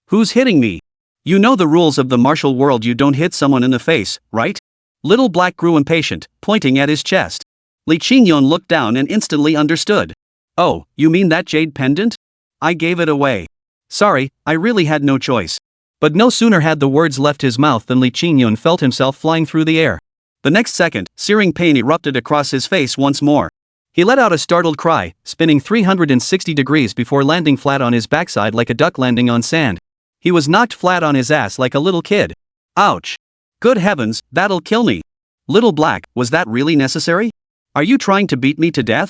Who's hitting me? You know the rules of the martial world, you don't hit someone in the face, right? Little Black grew impatient, pointing at his chest. Li Qingyun looked down and instantly understood. Oh, you mean that jade pendant? I gave it away. Sorry, I really had no choice. But no sooner had the words left his mouth than Li Qingyun felt himself flying through the air. The next second, searing pain erupted across his face once more. He let out a startled cry, spinning 360 degrees before landing flat on his backside like a duck landing on sand. He was knocked flat on his ass like a little kid. Ouch! Good heavens, that'll kill me. Little Black, was that really necessary? Are you trying to beat me to death?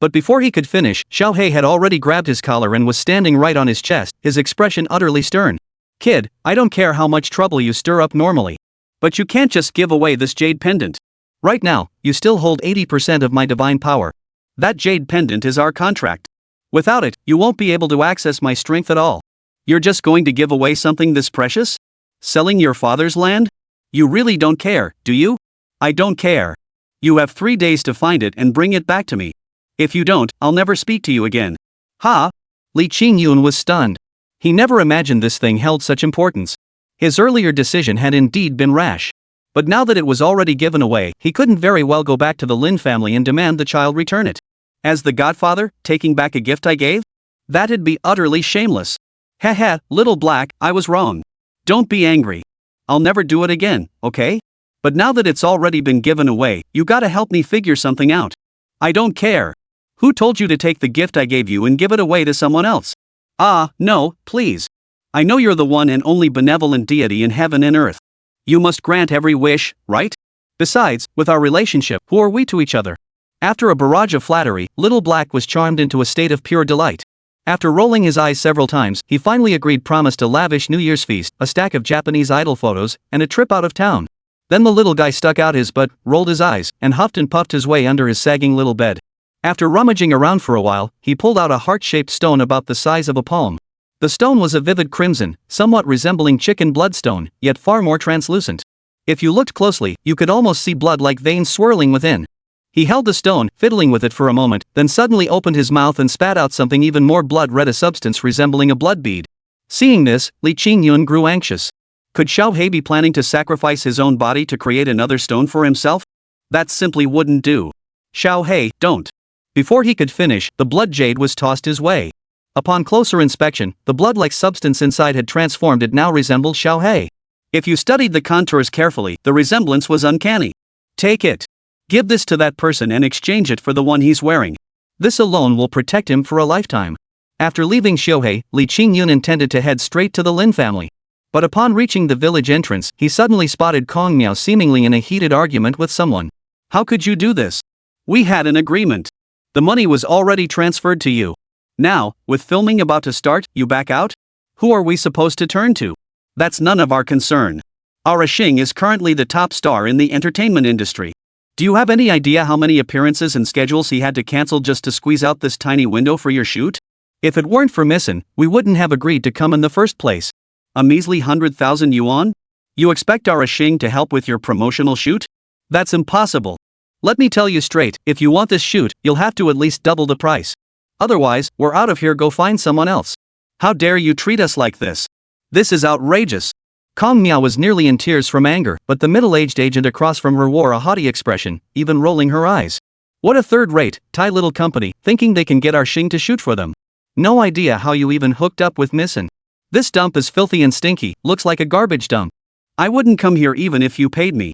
But before he could finish, Xiaohei had already grabbed his collar and was standing right on his chest, his expression utterly stern. Kid, I don't care how much trouble you stir up normally. But you can't just give away this jade pendant. Right now, you still hold 80% of my divine power. That jade pendant is our contract. Without it, you won't be able to access my strength at all. You're just going to give away something this precious? Selling your father's land? You really don't care, do you? I don't care. You have 3 days to find it and bring it back to me. If you don't, I'll never speak to you again. Ha! Li Qingyun was stunned. He never imagined this thing held such importance. His earlier decision had indeed been rash. But now that it was already given away, he couldn't very well go back to the Lin family and demand the child return it. As the godfather, taking back a gift I gave? That'd be utterly shameless. Heh, little black, I was wrong. Don't be angry. I'll never do it again, okay? But now that it's already been given away, you gotta help me figure something out. I don't care. Who told you to take the gift I gave you and give it away to someone else? No, please. I know you're the one and only benevolent deity in heaven and earth. You must grant every wish, right? Besides, with our relationship, who are we to each other? After a barrage of flattery, Little Black was charmed into a state of pure delight. After rolling his eyes several times, he finally agreed, promised a lavish New Year's feast, a stack of Japanese idol photos, and a trip out of town. Then the little guy stuck out his butt, rolled his eyes, and huffed and puffed his way under his sagging little bed. After rummaging around for a while, he pulled out a heart-shaped stone about the size of a palm. The stone was a vivid crimson, somewhat resembling chicken bloodstone, yet far more translucent. If you looked closely, you could almost see blood-like veins swirling within. He held the stone, fiddling with it for a moment, then suddenly opened his mouth and spat out something even more blood-red, a substance resembling a blood bead. Seeing this, Li Qingyun grew anxious. Could Xiao He be planning to sacrifice his own body to create another stone for himself? That simply wouldn't do. Xiao He, don't. Before he could finish, the blood jade was tossed his way. Upon closer inspection, the blood-like substance inside had transformed. It now resembled Xiao He. If you studied the contours carefully, the resemblance was uncanny. Take it. Give this to that person and exchange it for the one he's wearing. This alone will protect him for a lifetime. After leaving Xiao He, Li Qingyun intended to head straight to the Lin family. But upon reaching the village entrance, he suddenly spotted Kong Miao seemingly in a heated argument with someone. How could you do this? We had an agreement. The money was already transferred to you. Now, with filming about to start, you back out? Who are we supposed to turn to? That's none of our concern. Our Xing is currently the top star in the entertainment industry. Do you have any idea how many appearances and schedules he had to cancel just to squeeze out this tiny window for your shoot? If it weren't for Missin, we wouldn't have agreed to come in the first place. A measly 100,000 yuan? You expect our Xing to help with your promotional shoot? That's impossible. Let me tell you straight, if you want this shoot, you'll have to at least double the price. Otherwise, we're out of here. Go find someone else. How dare you treat us like this? This is outrageous. Kong Miao was nearly in tears from anger, but the middle-aged agent across from her wore a haughty expression, even rolling her eyes. What a third-rate, Thai little company, thinking they can get our Xing to shoot for them. No idea how you even hooked up with Missin. This dump is filthy and stinky, looks like a garbage dump. I wouldn't come here even if you paid me.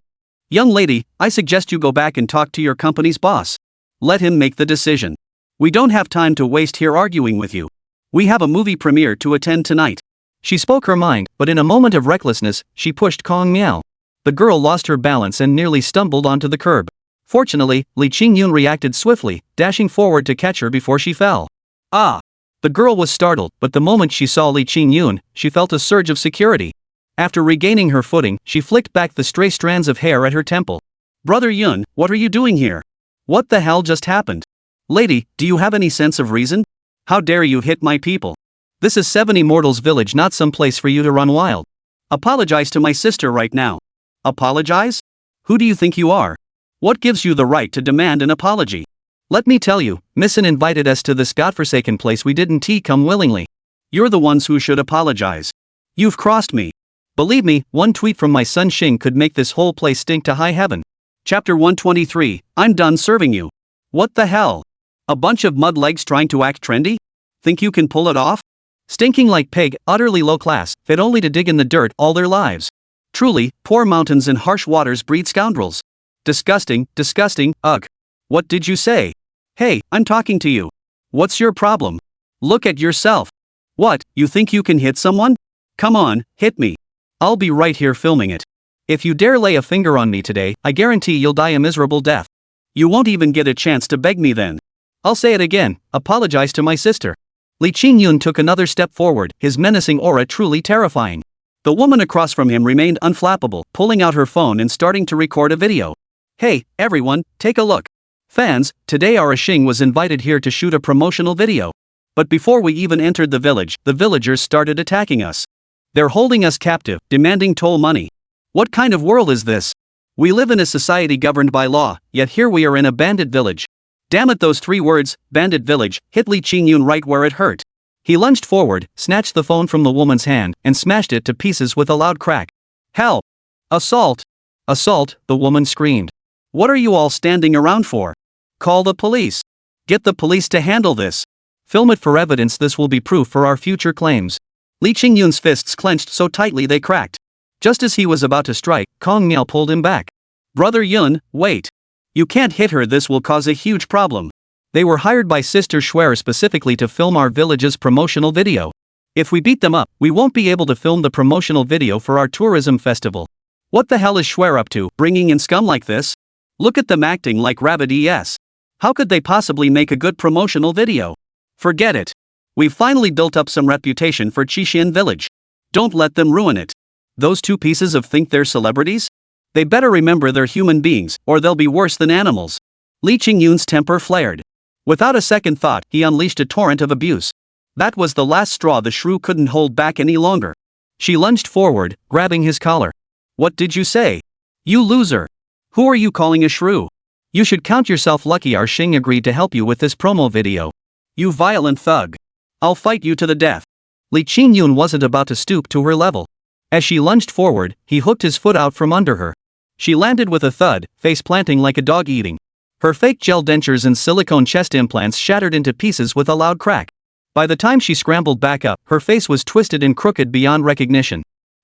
Young lady, I suggest you go back and talk to your company's boss. Let him make the decision. We don't have time to waste here arguing with you. We have a movie premiere to attend tonight. She spoke her mind, but in a moment of recklessness, she pushed Kong Miao. The girl lost her balance and nearly stumbled onto the curb. Fortunately, Li Qingyun reacted swiftly, dashing forward to catch her before she fell. Ah! The girl was startled, but the moment she saw Li Qingyun, she felt a surge of security. After regaining her footing, she flicked back the stray strands of hair at her temple. Brother Yun, what are you doing here? What the hell just happened? Lady, do you have any sense of reason? How dare you hit my people? This is 70 Mortals Village, not some place for you to run wild. Apologize to my sister right now. Apologize? Who do you think you are? What gives you the right to demand an apology? Let me tell you, Missin invited us to this godforsaken place. We didn't come willingly. You're the ones who should apologize. You've crossed me. Believe me, one tweet from my son Xing could make this whole place stink to high heaven. Chapter 123, I'm done serving you. What the hell? A bunch of mud legs trying to act trendy? Think you can pull it off? Stinking like pig, utterly low class, fit only to dig in the dirt all their lives. Truly, poor mountains and harsh waters breed scoundrels. Disgusting, disgusting, ugh. What did you say? Hey, I'm talking to you. What's your problem? Look at yourself. What, you think you can hit someone? Come on, hit me. I'll be right here filming it. If you dare lay a finger on me today, I guarantee you'll die a miserable death. You won't even get a chance to beg me then. I'll say it again, apologize to my sister. Li Qingyun took another step forward, his menacing aura truly terrifying. The woman across from him remained unflappable, pulling out her phone and starting to record a video. Hey, everyone, take a look. Fans, today our Xing was invited here to shoot a promotional video. But before we even entered the village, the villagers started attacking us. They're holding us captive, demanding toll money. What kind of world is this? We live in a society governed by law, yet here we are in a bandit village. Damn it, those 3 words, bandit village, hit Li Qingyun right where it hurt. He lunged forward, snatched the phone from the woman's hand, and smashed it to pieces with a loud crack. Help! Assault! Assault, the woman screamed. What are you all standing around for? Call the police. Get the police to handle this. Film it for evidence, this will be proof for our future claims. Li Qingyun's fists clenched so tightly they cracked. Just as he was about to strike, Kong Miao pulled him back. Brother Yun, wait. You can't hit her, this will cause a huge problem. They were hired by Sister Schwer specifically to film our village's promotional video. If we beat them up, we won't be able to film the promotional video for our tourism festival. What the hell is Schwer up to, bringing in scum like this? Look at them acting like rabid ES. How could they possibly make a good promotional video? Forget it. We've finally built up some reputation for Qixin village. Don't let them ruin it. Those 2 pieces of think they're celebrities? They better remember they're human beings, or they'll be worse than animals. Li Qingyun's temper flared. Without a second thought, he unleashed a torrent of abuse. That was the last straw, the shrew couldn't hold back any longer. She lunged forward, grabbing his collar. What did you say? You loser. Who are you calling a shrew? You should count yourself lucky our Xing agreed to help you with this promo video. You violent thug. I'll fight you to the death. Li Qingyun wasn't about to stoop to her level. As she lunged forward, he hooked his foot out from under her. She landed with a thud, face planting like a dog eating. Her fake gel dentures and silicone chest implants shattered into pieces with a loud crack. By the time she scrambled back up, her face was twisted and crooked beyond recognition.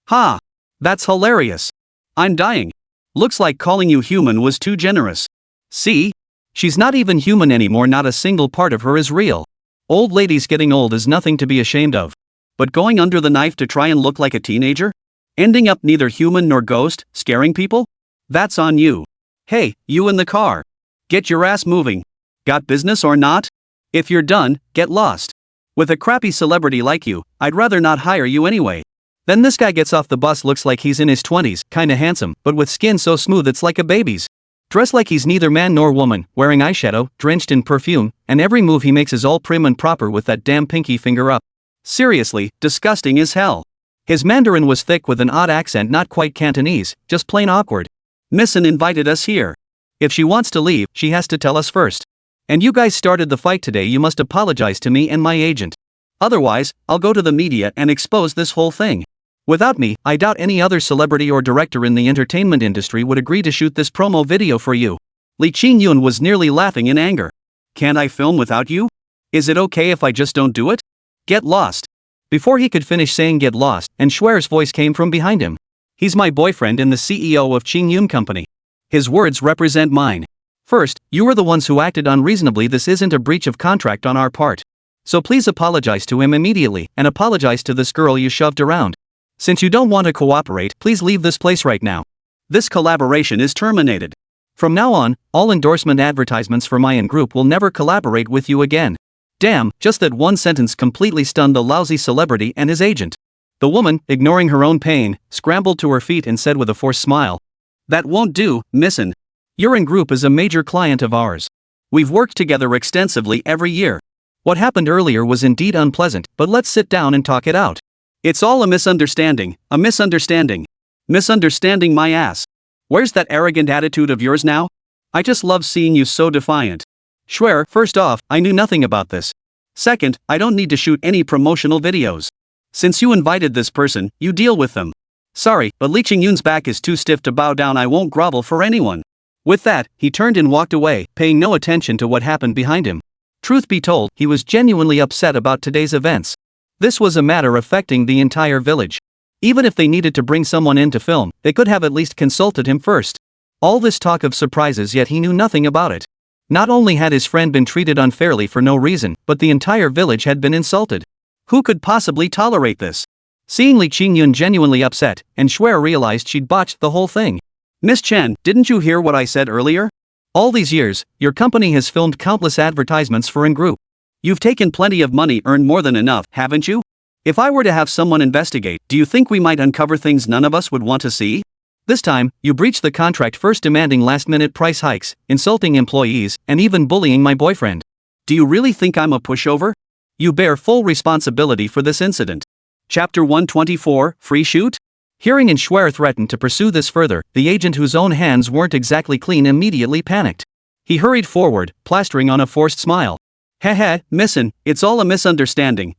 Ha! That's hilarious. I'm dying. Looks like calling you human was too generous. See? She's not even human anymore, not a single part of her is real. Old ladies getting old is nothing to be ashamed of. But going under the knife to try and look like a teenager? Ending up neither human nor ghost, scaring people? That's on you. Hey, you in the car. Get your ass moving. Got business or not? If you're done, get lost. With a crappy celebrity like you, I'd rather not hire you anyway. Then this guy gets off the bus, looks like he's in his 20s, kinda handsome, but with skin so smooth it's like a baby's. Dressed like he's neither man nor woman, wearing eyeshadow, drenched in perfume, and every move he makes is all prim and proper with that damn pinky finger up. Seriously, disgusting as hell. His Mandarin was thick with an odd accent, not quite Cantonese, just plain awkward. Missin invited us here. If she wants to leave, she has to tell us first. And you guys started the fight today, you must apologize to me and my agent. Otherwise, I'll go to the media and expose this whole thing. Without me, I doubt any other celebrity or director in the entertainment industry would agree to shoot this promo video for you. Li Qingyun was nearly laughing in anger. Can't I film without you? Is it okay if I just don't do it? Get lost. Before he could finish saying get lost, and Schwer's voice came from behind him. He's my boyfriend and the CEO of Qingyun Company. His words represent mine. First, you were the ones who acted unreasonably. This isn't a breach of contract on our part. So please apologize to him immediately, and apologize to this girl you shoved around. Since you don't want to cooperate, please leave this place right now. This collaboration is terminated. From now on, all endorsement advertisements for Mayan Group will never collaborate with you again. Damn, just that one sentence completely stunned the lousy celebrity and his agent. The woman, ignoring her own pain, scrambled to her feet and said with a forced smile. That won't do, missin. Your group is a major client of ours. We've worked together extensively every year. What happened earlier was indeed unpleasant, but let's sit down and talk it out. It's all a misunderstanding, a misunderstanding. Misunderstanding my ass. Where's that arrogant attitude of yours now? I just love seeing you so defiant. Schwer, first off, I knew nothing about this. Second, I don't need to shoot any promotional videos. Since you invited this person, you deal with them. Sorry, but Li Qingyun's back is too stiff to bow down. I won't grovel for anyone. With that, he turned and walked away, paying no attention to what happened behind him. Truth be told, he was genuinely upset about today's events. This was a matter affecting the entire village. Even if they needed to bring someone in to film, they could have at least consulted him first. All this talk of surprises, yet he knew nothing about it. Not only had his friend been treated unfairly for no reason, but the entire village had been insulted. Who could possibly tolerate this? Seeing Li Qingyun genuinely upset, and Schwer realized she'd botched the whole thing. Miss Chen, didn't you hear what I said earlier? All these years, your company has filmed countless advertisements for In Group. You've taken plenty of money, earned more than enough, haven't you? If I were to have someone investigate, do you think we might uncover things none of us would want to see? This time, you breached the contract, first demanding last-minute price hikes, insulting employees, and even bullying my boyfriend. Do you really think I'm a pushover? You bear full responsibility for this incident. Chapter 124, Free Shoot? Hearing Schwer threatened to pursue this further, the agent whose own hands weren't exactly clean immediately panicked. He hurried forward, plastering on a forced smile. Heh, missin', it's all a misunderstanding.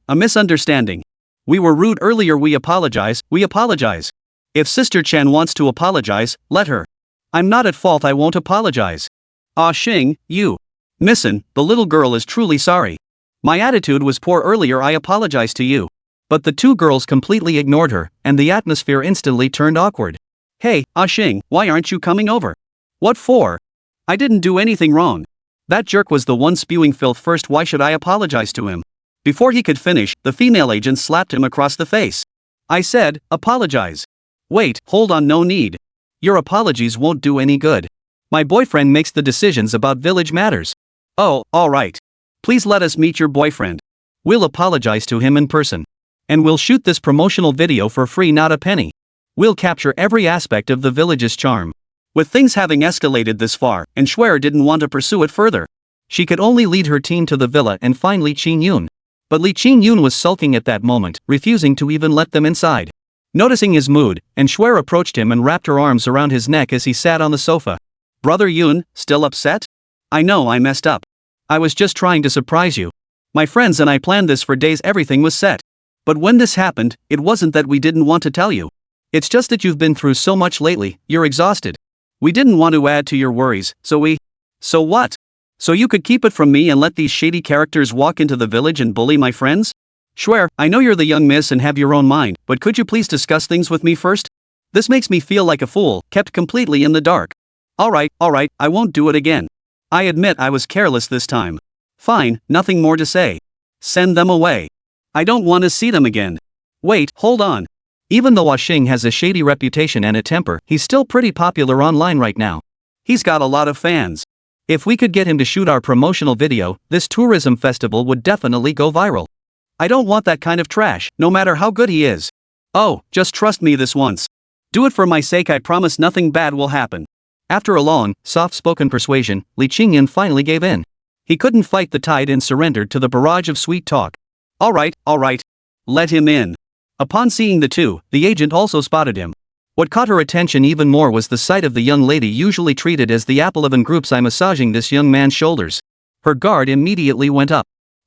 We were rude earlier, we apologize. If Sister Chen wants to apologize, let her. I'm not at fault, I won't apologize. Ah Xing, you. Missin', the little girl is truly sorry. My attitude was poor earlier, I apologize to you. But the two girls completely ignored her, and the atmosphere instantly turned awkward. Hey, Ah Xing, why aren't you coming over? What for? I didn't do anything wrong. That jerk was the one spewing filth first, why should I apologize to him? Before he could finish, the female agent slapped him across the face. I said, apologize. Wait, hold on, no need. Your apologies won't do any good. My boyfriend makes the decisions about village matters. Oh, alright. Please let us meet your boyfriend. We'll apologize to him in person. And we'll shoot this promotional video for free, not a penny. We'll capture every aspect of the village's charm. With things having escalated this far, and Schwer didn't want to pursue it further. She could only lead her team to the villa and find Li Qingyun. But Li Qingyun was sulking at that moment, refusing to even let them inside. Noticing his mood, and Schwer approached him and wrapped her arms around his neck as he sat on the sofa. Brother Yun, still upset? I know I messed up. I was just trying to surprise you. My friends and I planned this for days, everything was set. But when this happened, it wasn't that we didn't want to tell you. It's just that you've been through so much lately, you're exhausted. We didn't want to add to your worries, So what? So you could keep it from me and let these shady characters walk into the village and bully my friends? Schwer, I know you're the young miss and have your own mind, but could you please discuss things with me first? This makes me feel like a fool, kept completely in the dark. Alright, I won't do it again. I admit I was careless this time. Fine, nothing more to say. Send them away. I don't want to see them again. Wait, hold on. Even though Xing has a shady reputation and a temper, he's still pretty popular online right now. He's got a lot of fans. If we could get him to shoot our promotional video, this tourism festival would definitely go viral. I don't want that kind of trash, no matter how good he is. Oh, just trust me this once. Do it for my sake, I promise nothing bad will happen. After a long, soft-spoken persuasion, Li Qingyun finally gave in. He couldn't fight the tide and surrendered to the barrage of sweet talk. Alright. Let him in. Upon seeing the two, the agent also spotted him. What caught her attention even more was the sight of the young lady usually treated as the apple of an group's eye massaging this young man's shoulders. Her guard immediately went up.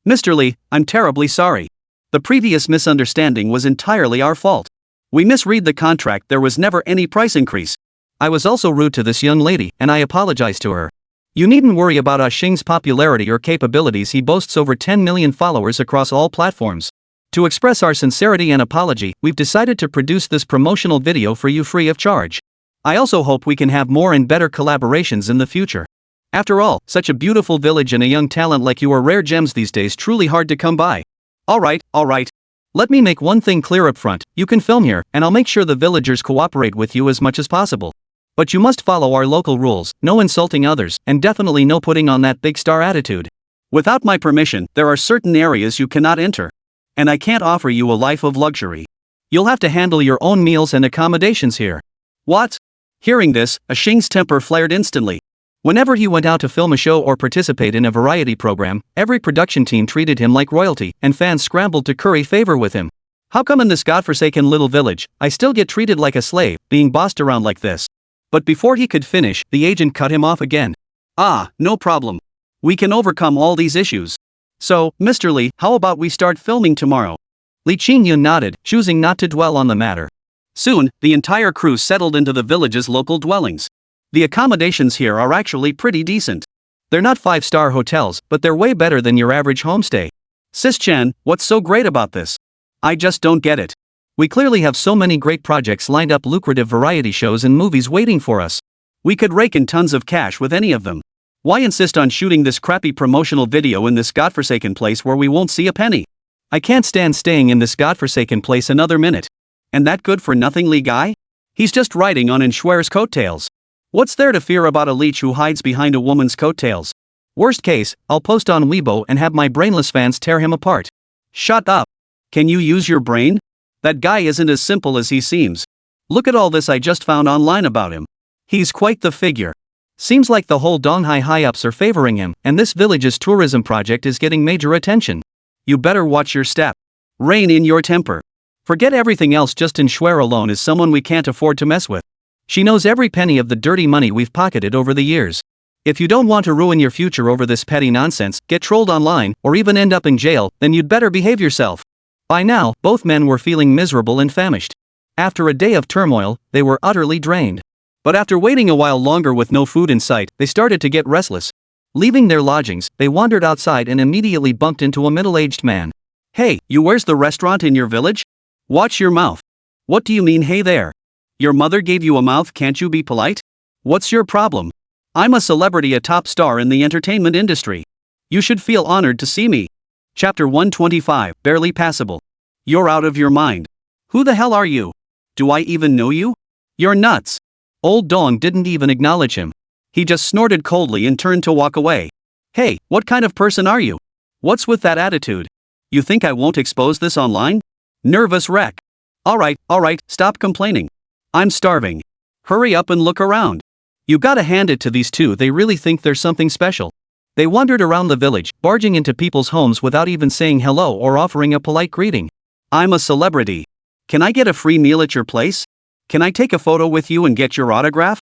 Mr. Li, I'm terribly sorry. The previous misunderstanding was entirely our fault. We misread the contract, there was never any price increase. I was also rude to this young lady, and I apologize to her. You needn't worry about Xing's popularity or capabilities, he boasts over 10 million followers across all platforms. To express our sincerity and apology, we've decided to produce this promotional video for you free of charge. I also hope we can have more and better collaborations in the future. After all, such a beautiful village and a young talent like you are rare gems these days, truly hard to come by. Alright. Let me make one thing clear up front, you can film here, and I'll make sure the villagers cooperate with you as much as possible. But you must follow our local rules, no insulting others, and definitely no putting on that big star attitude. Without my permission, there are certain areas you cannot enter. And I can't offer you a life of luxury. You'll have to handle your own meals and accommodations here. What? Hearing this, Xing's temper flared instantly. Whenever he went out to film a show or participate in a variety program, every production team treated him like royalty, and fans scrambled to curry favor with him. How come in this godforsaken little village, I still get treated like a slave, being bossed around like this? But before he could finish, the agent cut him off again. No problem. We can overcome all these issues. So, Mr. Li, how about we start filming tomorrow? Li Qingyun nodded, choosing not to dwell on the matter. Soon, the entire crew settled into the village's local dwellings. The accommodations here are actually pretty decent. They're not 5-star hotels, but they're way better than your average homestay. Sis Chen, what's so great about this? I just don't get it. We clearly have so many great projects lined up, lucrative variety shows and movies waiting for us. We could rake in tons of cash with any of them. Why insist on shooting this crappy promotional video in this godforsaken place where we won't see a penny? I can't stand staying in this godforsaken place another minute. And that good for nothing Li guy? He's just riding on Schwer's coattails. What's there to fear about a leech who hides behind a woman's coattails? Worst case, I'll post on Weibo and have my brainless fans tear him apart. Shut up. Can you use your brain? That guy isn't as simple as he seems. Look at all this I just found online about him. He's quite the figure. Seems like the whole Donghai high-ups are favoring him, and this village's tourism project is getting major attention. You better watch your step. Rein in your temper. Forget everything else, Justin Schwer alone is someone we can't afford to mess with. She knows every penny of the dirty money we've pocketed over the years. If you don't want to ruin your future over this petty nonsense, get trolled online, or even end up in jail, then you'd better behave yourself. By now, both men were feeling miserable and famished. After a day of turmoil, they were utterly drained. But after waiting a while longer with no food in sight, they started to get restless. Leaving their lodgings, they wandered outside and immediately bumped into a middle-aged man. "Hey, you, where's the restaurant in your village? Watch your mouth." "What do you mean, hey there? Your mother gave you a mouth, can't you be polite? What's your problem? I'm a celebrity, a top star in the entertainment industry. You should feel honored to see me." Chapter 125, Barely Passable. You're out of your mind. Who the hell are you? Do I even know you? You're nuts. Old Dong didn't even acknowledge him. He just snorted coldly and turned to walk away. "Hey, what kind of person are you? What's with that attitude? You think I won't expose this online? Nervous wreck. Alright, stop complaining. I'm starving. Hurry up and look around." You gotta hand it to these two, they really think they're something special. They wandered around the village, barging into people's homes without even saying hello or offering a polite greeting. "I'm a celebrity. Can I get a free meal at your place? Can I take a photo with you and get your autograph?"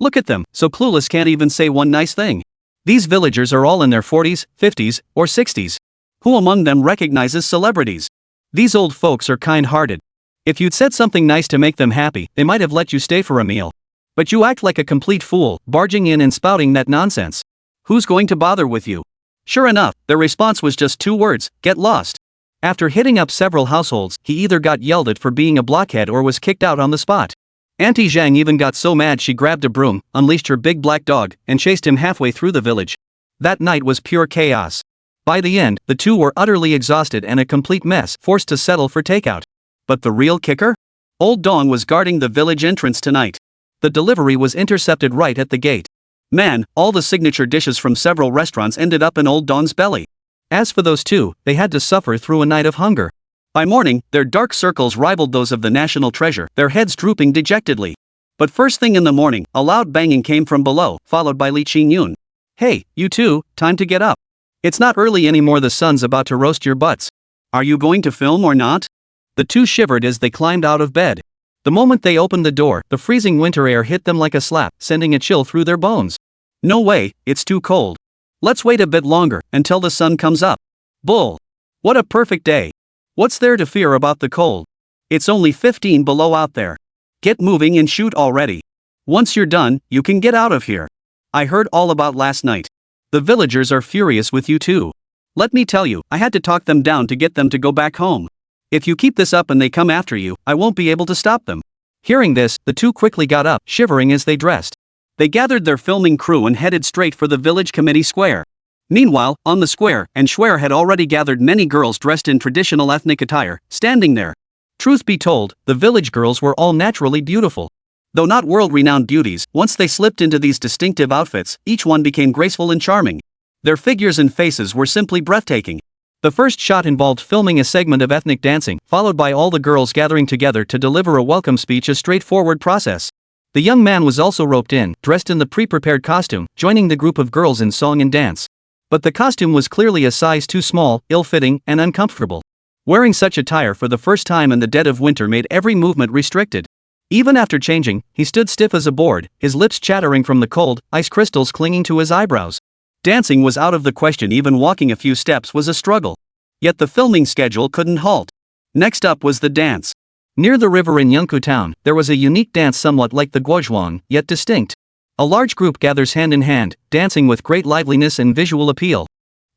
Look at them, so clueless can't even say one nice thing. These villagers are all in their 40s, 50s, or 60s. Who among them recognizes celebrities? These old folks are kind-hearted. If you'd said something nice to make them happy, they might have let you stay for a meal. But you act like a complete fool, barging in and spouting that nonsense. Who's going to bother with you? Sure enough, their response was just 2 words, "Get lost." After hitting up several households, he either got yelled at for being a blockhead or was kicked out on the spot. Auntie Zhang even got so mad she grabbed a broom, unleashed her big black dog, and chased him halfway through the village. That night was pure chaos. By the end, the two were utterly exhausted and a complete mess, forced to settle for takeout. But the real kicker? Old Dong was guarding the village entrance tonight. The delivery was intercepted right at the gate. Man, all the signature dishes from several restaurants ended up in Old Dong's belly. As for those two, they had to suffer through a night of hunger. By morning, their dark circles rivaled those of the national treasure, their heads drooping dejectedly. But first thing in the morning, a loud banging came from below, followed by Li Qingyun. "Hey, you two, time to get up. It's not early anymore, the sun's about to roast your butts. Are you going to film or not?" The two shivered as they climbed out of bed. The moment they opened the door, the freezing winter air hit them like a slap, sending a chill through their bones. "No way, it's too cold. Let's wait a bit longer, until the sun comes up." Bull. What a perfect day. What's there to fear about the cold? It's only 15 below out there. Get moving and shoot already. Once you're done, you can get out of here. I heard all about last night. The villagers are furious with you too. Let me tell you, I had to talk them down to get them to go back home. If you keep this up and they come after you, I won't be able to stop them. Hearing this, the two quickly got up, shivering as they dressed. They gathered their filming crew and headed straight for the village committee square. Meanwhile, on the square, and Schwer had already gathered many girls dressed in traditional ethnic attire, standing there. Truth be told, the village girls were all naturally beautiful. Though not world-renowned beauties, once they slipped into these distinctive outfits, each one became graceful and charming. Their figures and faces were simply breathtaking. The first shot involved filming a segment of ethnic dancing, followed by all the girls gathering together to deliver a welcome speech, a straightforward process. The young man was also roped in, dressed in the pre-prepared costume, joining the group of girls in song and dance. But the costume was clearly a size too small, ill-fitting, and uncomfortable. Wearing such attire for the first time in the dead of winter made every movement restricted. Even after changing, he stood stiff as a board, his lips chattering from the cold, ice crystals clinging to his eyebrows. Dancing was out of the question, even walking a few steps was a struggle. Yet the filming schedule couldn't halt. Next up was the dance. Near the river in Yunkou town, there was a unique dance somewhat like the guozhuang, yet distinct. A large group gathers hand in hand, dancing with great liveliness and visual appeal.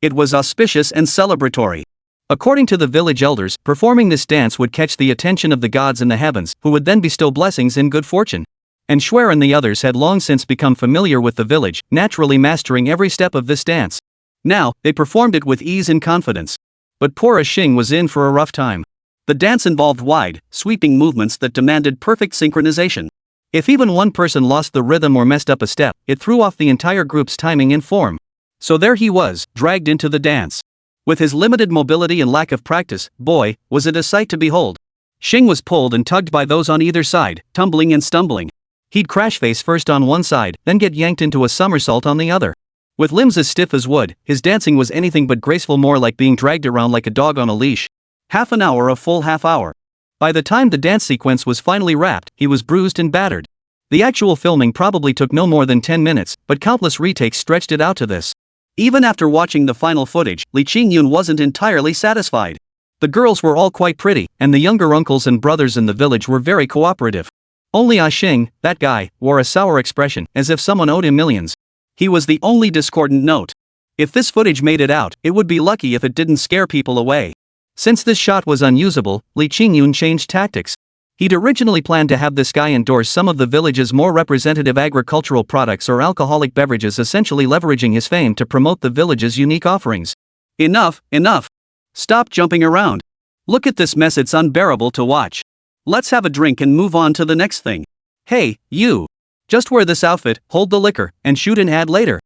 It was auspicious and celebratory. According to the village elders, performing this dance would catch the attention of the gods in the heavens, who would then bestow blessings and good fortune. And Schwer and the others had long since become familiar with the village, naturally mastering every step of this dance. Now, they performed it with ease and confidence. But poor Xing was in for a rough time. The dance involved wide, sweeping movements that demanded perfect synchronization. If even one person lost the rhythm or messed up a step, it threw off the entire group's timing and form. So there he was, dragged into the dance. With his limited mobility and lack of practice, boy, was it a sight to behold. Xing was pulled and tugged by those on either side, tumbling and stumbling. He'd crash face first on one side, then get yanked into a somersault on the other. With limbs as stiff as wood, his dancing was anything but graceful, more like being dragged around like a dog on a leash. Half an hour, a full half hour. By the time the dance sequence was finally wrapped, he was bruised and battered. The actual filming probably took no more than 10 minutes, but countless retakes stretched it out to this. Even after watching the final footage, Li Qingyun wasn't entirely satisfied. The girls were all quite pretty, and the younger uncles and brothers in the village were very cooperative. Only Xing, that guy, wore a sour expression, as if someone owed him millions. He was the only discordant note. If this footage made it out, it would be lucky if it didn't scare people away. Since this shot was unusable, Li Qingyun changed tactics. He'd originally planned to have this guy endorse some of the village's more representative agricultural products or alcoholic beverages, essentially leveraging his fame to promote the village's unique offerings. Enough, enough. Stop jumping around. Look at this mess, it's unbearable to watch. Let's have a drink and move on to the next thing. Hey, you. Just wear this outfit, hold the liquor, and shoot an ad later.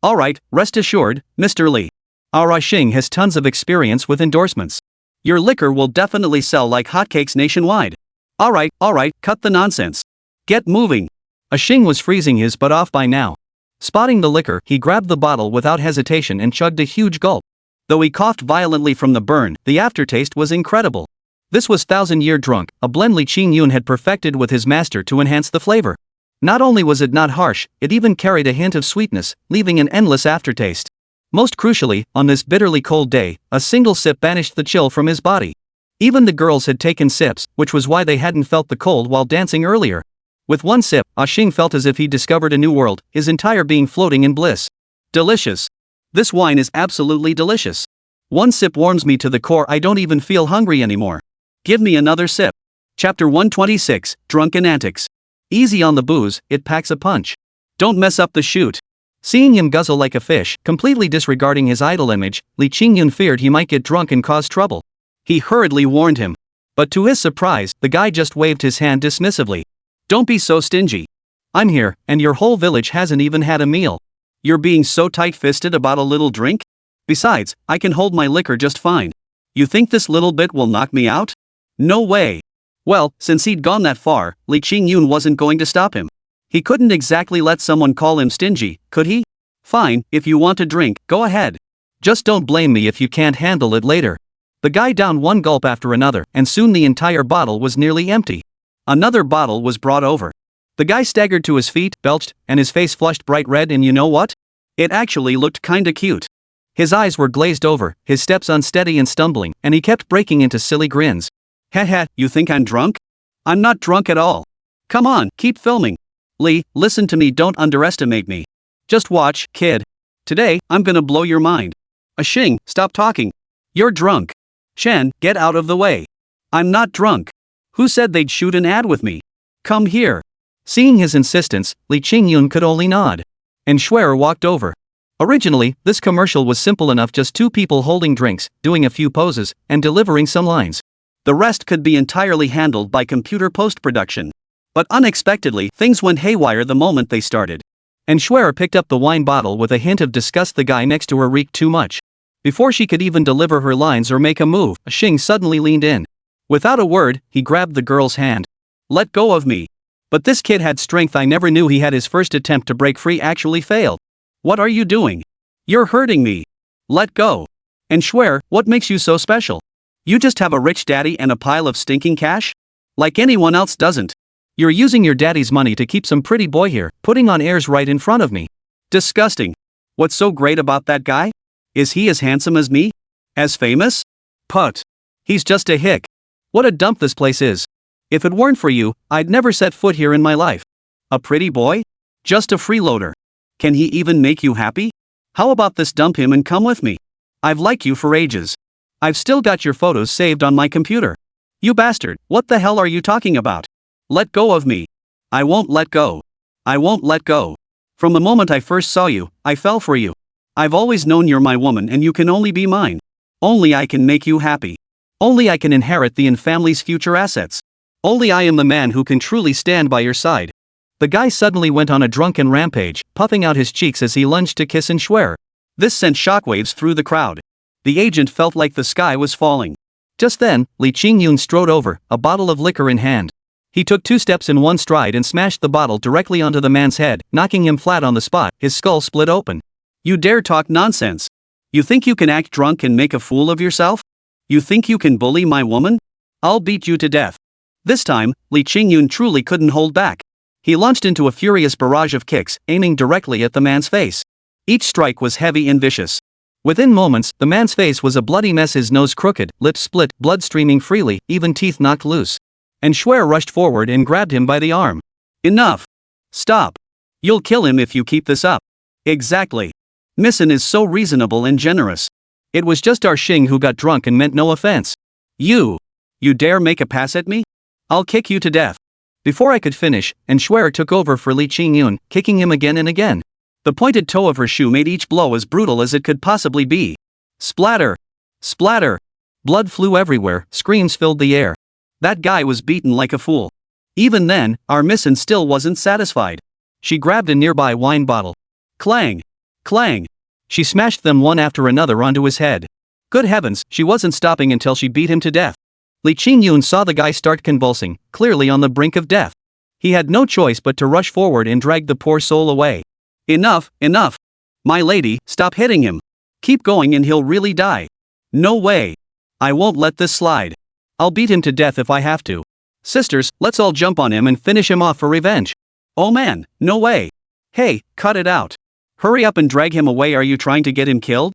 Alright, rest assured, Mr. Li. Our Xing has tons of experience with endorsements. Your liquor will definitely sell like hotcakes nationwide. Alright, cut the nonsense. Get moving. Xing was freezing his butt off by now. Spotting the liquor, he grabbed the bottle without hesitation and chugged a huge gulp. Though he coughed violently from the burn, the aftertaste was incredible. This was 1000-year drunk, a blend Li Qingyun had perfected with his master to enhance the flavor. Not only was it not harsh, it even carried a hint of sweetness, leaving an endless aftertaste. Most crucially, on this bitterly cold day, a single sip banished the chill from his body. Even the girls had taken sips, which was why they hadn't felt the cold while dancing earlier. With one sip, Xing felt as if he discovered a new world, his entire being floating in bliss. Delicious. This wine is absolutely delicious. One sip warms me to the core, I don't even feel hungry anymore. Give me another sip. Chapter 126, Drunken Antics. Easy on the booze, it packs a punch. Don't mess up the shoot. Seeing him guzzle like a fish, completely disregarding his idol image, Li Qingyun feared he might get drunk and cause trouble. He hurriedly warned him. But to his surprise, the guy just waved his hand dismissively. Don't be so stingy. I'm here, and your whole village hasn't even had a meal. You're being so tight-fisted about a little drink? Besides, I can hold my liquor just fine. You think this little bit will knock me out? No way. Well, since he'd gone that far, Li Qingyun wasn't going to stop him. He couldn't exactly let someone call him stingy, could he? Fine, if you want a drink, go ahead. Just don't blame me if you can't handle it later. The guy downed one gulp after another, and soon the entire bottle was nearly empty. Another bottle was brought over. The guy staggered to his feet, belched, and his face flushed bright red, and you know what? It actually looked kinda cute. His eyes were glazed over, his steps unsteady and stumbling, and he kept breaking into silly grins. Heh, you think I'm drunk? I'm not drunk at all. Come on, keep filming. Li, listen to me, don't underestimate me. Just watch, kid. Today, I'm gonna blow your mind. Xing, stop talking. You're drunk. Shen, get out of the way. I'm not drunk. Who said they'd shoot an ad with me? Come here. Seeing his insistence, Li Qingyun could only nod. And Schwer walked over. Originally, this commercial was simple enough, just two people holding drinks, doing a few poses, and delivering some lines. The rest could be entirely handled by computer post-production. But unexpectedly, things went haywire the moment they started. And Schwer picked up the wine bottle with a hint of disgust. The guy next to her reeked too much. Before she could even deliver her lines or make a move, Xing suddenly leaned in. Without a word, he grabbed the girl's hand. Let go of me. But this kid had strength I never knew he had. His first attempt to break free actually failed. What are you doing? You're hurting me. Let go. And Schwer, what makes you so special? You just have a rich daddy and a pile of stinking cash? Like anyone else doesn't. You're using your daddy's money to keep some pretty boy here, putting on airs right in front of me. Disgusting. What's so great about that guy? Is he as handsome as me? As famous? Put. He's just a hick. What a dump this place is. If it weren't for you, I'd never set foot here in my life. A pretty boy? Just a freeloader. Can he even make you happy? How about this, dump him and come with me? I've liked you for ages. I've still got your photos saved on my computer. You bastard, what the hell are you talking about? Let go of me. I won't let go. I won't let go. From the moment I first saw you, I fell for you. I've always known you're my woman and you can only be mine. Only I can make you happy. Only I can inherit the family's future assets. Only I am the man who can truly stand by your side. The guy suddenly went on a drunken rampage, puffing out his cheeks as he lunged to kiss and Schwer. This sent shockwaves through the crowd. The agent felt like the sky was falling. Just then, Li Qingyun strode over, a bottle of liquor in hand. He took 2 steps in one stride and smashed the bottle directly onto the man's head, knocking him flat on the spot, his skull split open. You dare talk nonsense? You think you can act drunk and make a fool of yourself? You think you can bully my woman? I'll beat you to death. This time, Li Qingyun truly couldn't hold back. He launched into a furious barrage of kicks, aiming directly at the man's face. Each strike was heavy and vicious. Within moments, the man's face was a bloody mess, his nose crooked, lips split, blood streaming freely, even teeth knocked loose. And Schwer rushed forward and grabbed him by the arm. Enough! Stop! You'll kill him if you keep this up. Exactly. Missin is so reasonable and generous. It was just our Xing who got drunk and meant no offense. You dare make a pass at me? I'll kick you to death. Before I could finish, and Schwer took over for Li Qingyun, kicking him again and again. The pointed toe of her shoe made each blow as brutal as it could possibly be. Splatter! Splatter! Blood flew everywhere, screams filled the air. That guy was beaten like a fool. Even then, our Missin still wasn't satisfied. She grabbed a nearby wine bottle. Clang! Clang! She smashed them one after another onto his head. Good heavens, she wasn't stopping until she beat him to death. Li Qingyun saw the guy start convulsing, clearly on the brink of death. He had no choice but to rush forward and drag the poor soul away. Enough, enough! My lady, stop hitting him. Keep going and he'll really die. No way. I won't let this slide. I'll beat him to death if I have to. Sisters, let's all jump on him and finish him off for revenge. Oh man, no way. Hey, cut it out. Hurry up and drag him away. Are you trying to get him killed?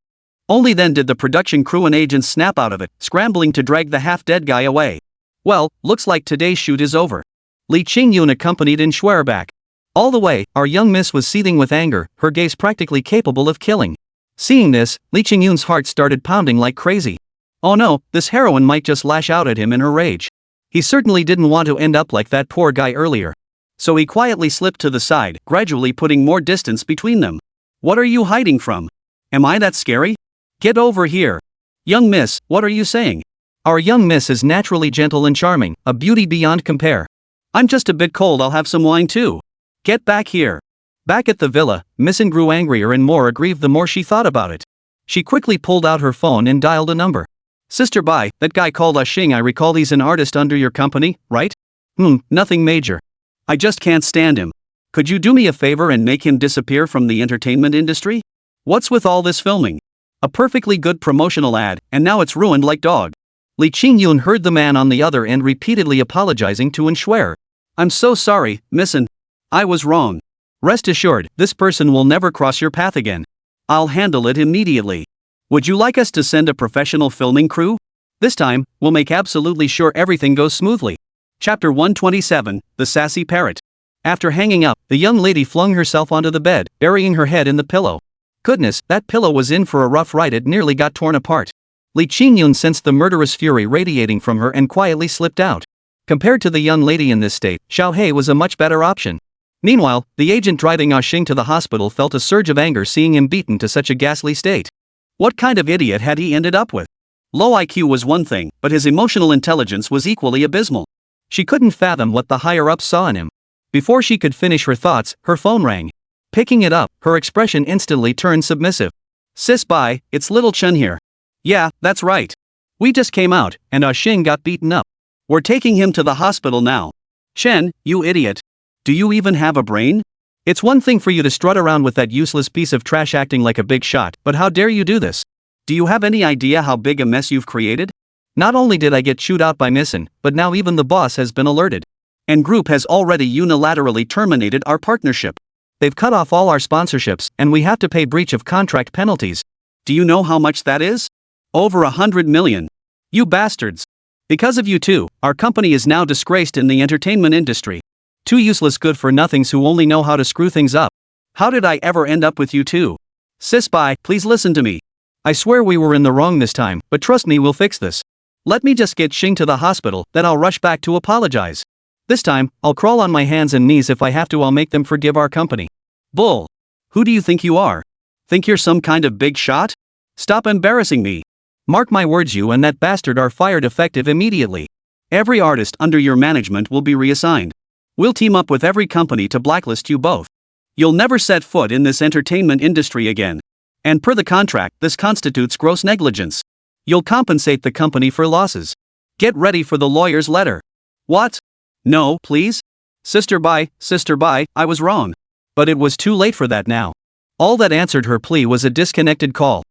Only then did the production crew and agents snap out of it, scrambling to drag the half-dead guy away. Well, looks like today's shoot is over. Li Qingyun accompanied in Schwer back. All the way, our young miss was seething with anger, her gaze practically capable of killing. Seeing this, Li Qingyun's heart started pounding like crazy. Oh no, this heroine might just lash out at him in her rage. He certainly didn't want to end up like that poor guy earlier. So he quietly slipped to the side, gradually putting more distance between them. What are you hiding from? Am I that scary? Get over here. Young miss, what are you saying? Our young miss is naturally gentle and charming, a beauty beyond compare. I'm just a bit cold, I'll have some wine too. Get back here. Back at the villa, Missin grew angrier and more aggrieved the more she thought about it. She quickly pulled out her phone and dialed a number. Sister Bai, that guy called us Xing, I recall he's an artist under your company, right? Nothing major. I just can't stand him. Could you do me a favor and make him disappear from the entertainment industry? What's with all this filming? A perfectly good promotional ad, and now it's ruined like dog. Li Qingyun heard the man on the other end repeatedly apologizing to Schwer. I'm so sorry, Missin. I was wrong. Rest assured, this person will never cross your path again. I'll handle it immediately. Would you like us to send a professional filming crew? This time, we'll make absolutely sure everything goes smoothly. Chapter 127, The Sassy Parrot. After hanging up, the young lady flung herself onto the bed, burying her head in the pillow. Goodness, that pillow was in for a rough ride, it nearly got torn apart. Li Qingyun sensed the murderous fury radiating from her and quietly slipped out. Compared to the young lady in this state, Xiao He was a much better option. Meanwhile, the agent driving Ah Xing to the hospital felt a surge of anger seeing him beaten to such a ghastly state. What kind of idiot had he ended up with? Low IQ was one thing, but his emotional intelligence was equally abysmal. She couldn't fathom what the higher-ups saw in him. Before she could finish her thoughts, her phone rang. Picking it up, her expression instantly turned submissive. Sis Bai, it's little Chen here. Yeah, that's right. We just came out, and Ah Xing got beaten up. We're taking him to the hospital now. Chen, you idiot. Do you even have a brain? It's one thing for you to strut around with that useless piece of trash acting like a big shot, but how dare you do this? Do you have any idea how big a mess you've created? Not only did I get chewed out by Missin, but now even the boss has been alerted. And Group has already unilaterally terminated our partnership. They've cut off all our sponsorships, and we have to pay breach of contract penalties. Do you know how much that is? Over 100 million. You bastards. Because of you two, our company is now disgraced in the entertainment industry. Two useless good-for-nothings who only know how to screw things up. How did I ever end up with you two? Sis Bai, please listen to me. I swear we were in the wrong this time, but trust me, we'll fix this. Let me just get Xing to the hospital, then I'll rush back to apologize. This time, I'll crawl on my hands and knees if I have to. I'll make them forgive our company. Bull. Who do you think you are? Think you're some kind of big shot? Stop embarrassing me. Mark my words, you and that bastard are fired effective immediately. Every artist under your management will be reassigned. We'll team up with every company to blacklist you both. You'll never set foot in this entertainment industry again. And per the contract, this constitutes gross negligence. You'll compensate the company for losses. Get ready for the lawyer's letter. What? No, please? Sister Bai, I was wrong. But it was too late for that now. All that answered her plea was a disconnected call.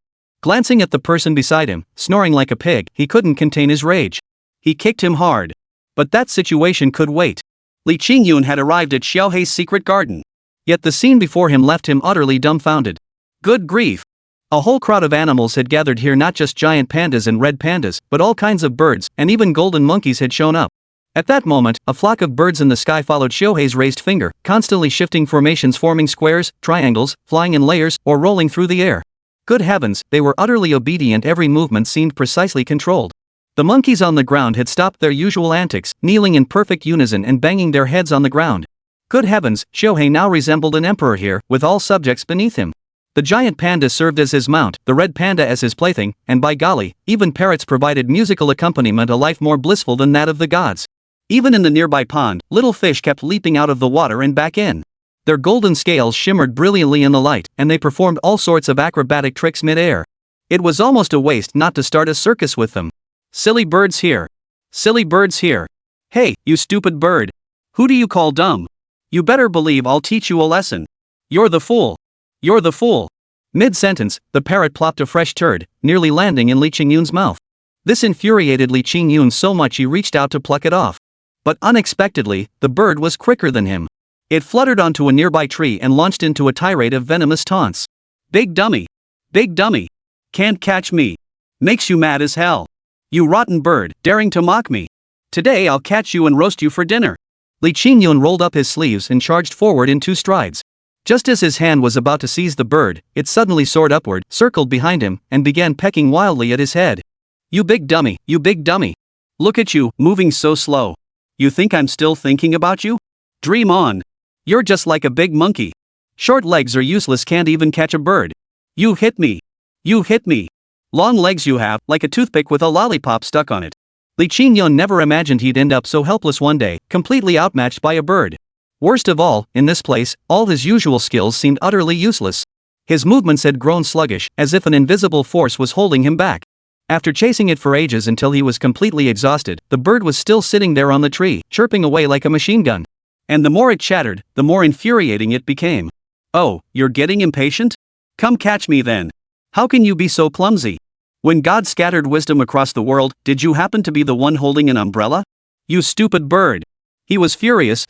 Glancing at the person beside him, snoring like a pig, he couldn't contain his rage. He kicked him hard. But that situation could wait. Li Qingyun had arrived at Xiaohei's secret garden. Yet the scene before him left him utterly dumbfounded. Good grief! A whole crowd of animals had gathered here, not just giant pandas and red pandas, but all kinds of birds, and even golden monkeys had shown up. At that moment, a flock of birds in the sky followed Xiaohei's raised finger, constantly shifting formations, forming squares, triangles, flying in layers, or rolling through the air. Good heavens, they were utterly obedient, every movement seemed precisely controlled. The monkeys on the ground had stopped their usual antics, kneeling in perfect unison and banging their heads on the ground. Good heavens, Xiaohei now resembled an emperor here, with all subjects beneath him. The giant panda served as his mount, the red panda as his plaything, and by golly, even parrots provided musical accompaniment, a life more blissful than that of the gods. Even in the nearby pond, little fish kept leaping out of the water and back in. Their golden scales shimmered brilliantly in the light, and they performed all sorts of acrobatic tricks mid-air. It was almost a waste not to start a circus with them. Silly birds here. Silly birds here. Hey, you stupid bird. Who do you call dumb? You better believe I'll teach you a lesson. You're the fool. You're the fool. Mid-sentence, the parrot plopped a fresh turd, nearly landing in Li Qingyun's mouth. This infuriated Li Qingyun so much he reached out to pluck it off. But unexpectedly, the bird was quicker than him. It fluttered onto a nearby tree and launched into a tirade of venomous taunts. Big dummy. Big dummy. Can't catch me. Makes you mad as hell. You rotten bird, daring to mock me. Today I'll catch you and roast you for dinner. Li Qingyun rolled up his sleeves and charged forward in 2 strides. Just as his hand was about to seize the bird, it suddenly soared upward, circled behind him, and began pecking wildly at his head. You big dummy, you big dummy. Look at you, moving so slow. You think I'm still thinking about you? Dream on. You're just like a big monkey. Short legs are useless, can't even catch a bird. You hit me. You hit me. Long legs you have, like a toothpick with a lollipop stuck on it. Li Qingyun never imagined he'd end up so helpless one day, completely outmatched by a bird. Worst of all, in this place, all his usual skills seemed utterly useless. His movements had grown sluggish, as if an invisible force was holding him back. After chasing it for ages until he was completely exhausted, the bird was still sitting there on the tree, chirping away like a machine gun. And the more it chattered, the more infuriating it became. Oh, you're getting impatient? Come catch me then. How can you be so clumsy? When God scattered wisdom across the world, did you happen to be the one holding an umbrella? You stupid bird. He was furious.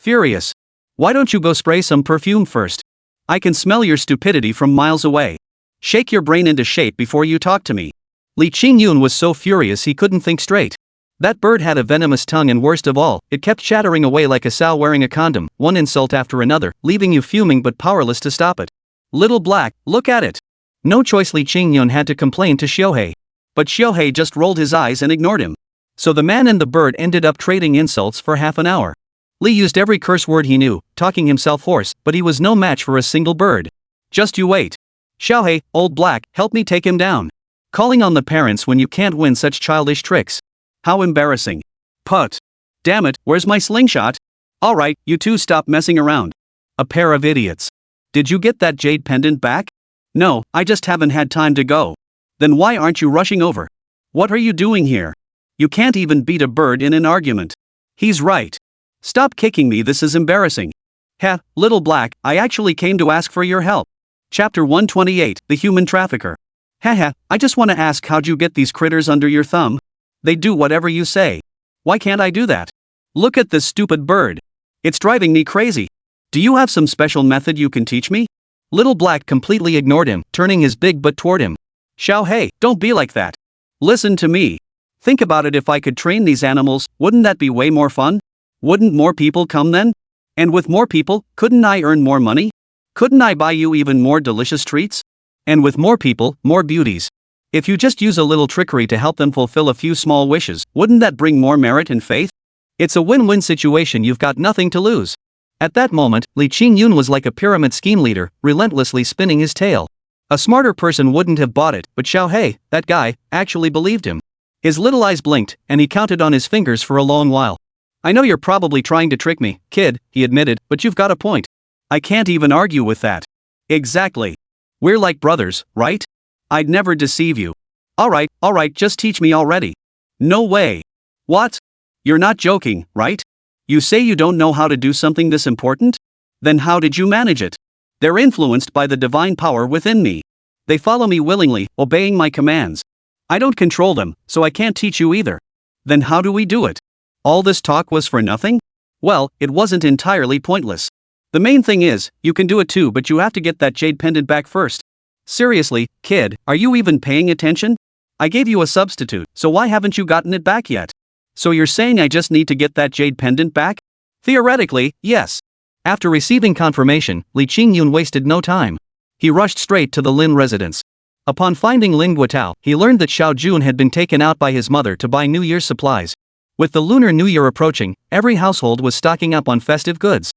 Why don't you go spray some perfume first? I can smell your stupidity from miles away. Shake your brain into shape before you talk to me. Li Qingyun was so furious he couldn't think straight. That bird had a venomous tongue, and worst of all, it kept chattering away like a sow wearing a condom, one insult after another, leaving you fuming but powerless to stop it. Little Black, look at it. No choice, Li Qingyun had to complain to Xiaohei. But Xiaohei just rolled his eyes and ignored him. So the man and the bird ended up trading insults for half an hour. Li used every curse word he knew, talking himself hoarse, but he was no match for a single bird. Just you wait. Xiaohei, old Black, help me take him down. Calling on the parents when you can't win such childish tricks. How embarrassing. Put. Damn it, where's my slingshot? Alright, you two stop messing around. A pair of idiots. Did you get that jade pendant back? No, I just haven't had time to go. Then why aren't you rushing over? What are you doing here? You can't even beat a bird in an argument. He's right. Stop kicking me, this is embarrassing. Heh, Little Black, I actually came to ask for your help. Chapter 128, The Human Trafficker. Haha, I just want to ask, how'd you get these critters under your thumb? They do whatever you say. Why can't I do that? Look at this stupid bird. It's driving me crazy. Do you have some special method you can teach me? Little Black completely ignored him, turning his big butt toward him. Xiaohei, don't be like that. Listen to me. Think about it, if I could train these animals, wouldn't that be way more fun? Wouldn't more people come then? And with more people, couldn't I earn more money? Couldn't I buy you even more delicious treats? And with more people, more beauties. If you just use a little trickery to help them fulfill a few small wishes, wouldn't that bring more merit and faith? It's a win-win situation, you've got nothing to lose. At that moment, Li Qingyun was like a pyramid scheme leader, relentlessly spinning his tail. A smarter person wouldn't have bought it, but Xiaohei, that guy, actually believed him. His little eyes blinked, and he counted on his fingers for a long while. I know you're probably trying to trick me, kid, he admitted, but you've got a point. I can't even argue with that. Exactly. We're like brothers, right? I'd never deceive you. Alright, just teach me already. No way. What? You're not joking, right? You say you don't know how to do something this important? Then how did you manage it? They're influenced by the divine power within me. They follow me willingly, obeying my commands. I don't control them, so I can't teach you either. Then how do we do it? All this talk was for nothing? Well, it wasn't entirely pointless. The main thing is, you can do it too, but you have to get that jade pendant back first. Seriously, kid, are you even paying attention? I gave you a substitute, so why haven't you gotten it back yet? So you're saying I just need to get that jade pendant back? Theoretically, yes. After receiving confirmation, Li Qingyun wasted no time. He rushed straight to the Lin residence. Upon finding Ling Guotao, he learned that Xiao Jun had been taken out by his mother to buy New Year's supplies. With the Lunar New Year approaching, every household was stocking up on festive goods.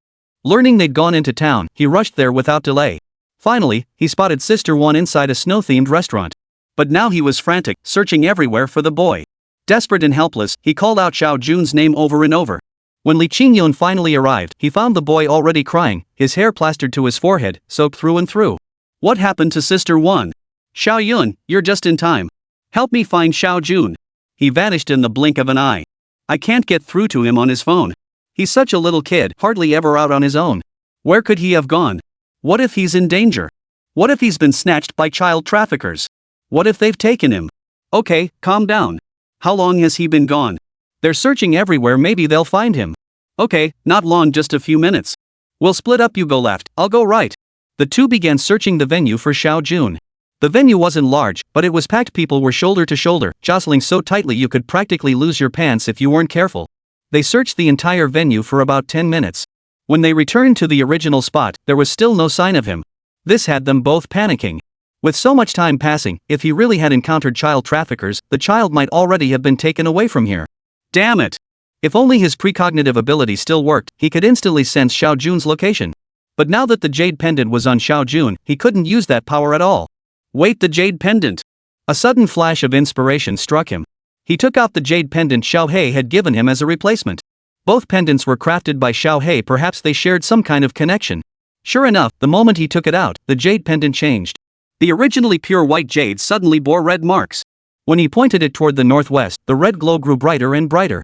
Learning they'd gone into town, he rushed there without delay. Finally, he spotted Sister Wan inside a snow-themed restaurant. But now he was frantic, searching everywhere for the boy. Desperate and helpless, he called out Xiao Jun's name over and over. When Li Qingyun finally arrived, he found the boy already crying, his hair plastered to his forehead, soaked through and through. What happened to Sister Wan? Xiao Yun, you're just in time. Help me find Xiao Jun. He vanished in the blink of an eye. I can't get through to him on his phone. He's such a little kid, hardly ever out on his own. Where could he have gone? What if he's in danger? What if he's been snatched by child traffickers? What if they've taken him? Okay, calm down. How long has he been gone? They're searching everywhere, maybe they'll find him. Okay, not long, just a few minutes. We'll split up, you go left, I'll go right. The two began searching the venue for Xiao Jun. The venue wasn't large, but it was packed. People were shoulder to shoulder, jostling so tightly you could practically lose your pants if you weren't careful. They searched the entire venue for about 10 minutes. When they returned to the original spot, there was still no sign of him. This had them both panicking. With so much time passing, if he really had encountered child traffickers, the child might already have been taken away from here. Damn it! If only his precognitive ability still worked, he could instantly sense Xiao Jun's location. But now that the jade pendant was on Xiao Jun, he couldn't use that power at all. Wait, the jade pendant! A sudden flash of inspiration struck him. He took out the jade pendant Xiao He had given him as a replacement. Both pendants were crafted by Xiao He, perhaps they shared some kind of connection. Sure enough, the moment he took it out, the jade pendant changed. The originally pure white jade suddenly bore red marks. When he pointed it toward the northwest, the red glow grew brighter and brighter.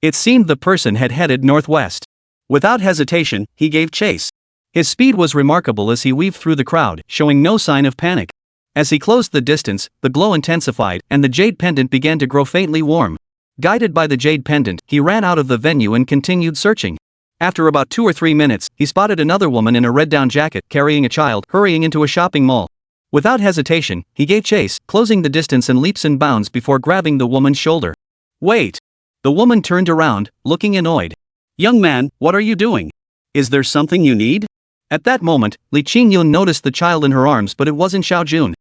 It seemed the person had headed northwest. Without hesitation, he gave chase. His speed was remarkable as he weaved through the crowd, showing no sign of panic. As he closed the distance, the glow intensified, and the jade pendant began to grow faintly warm. Guided by the jade pendant, he ran out of the venue and continued searching. After about 2 or 3 minutes, he spotted another woman in a red-down jacket, carrying a child, hurrying into a shopping mall. Without hesitation, he gave chase, closing the distance in leaps and bounds before grabbing the woman's shoulder. Wait! The woman turned around, looking annoyed. Young man, what are you doing? Is there something you need? At that moment, Li Qingyun noticed the child in her arms, but it wasn't Xiao Jun.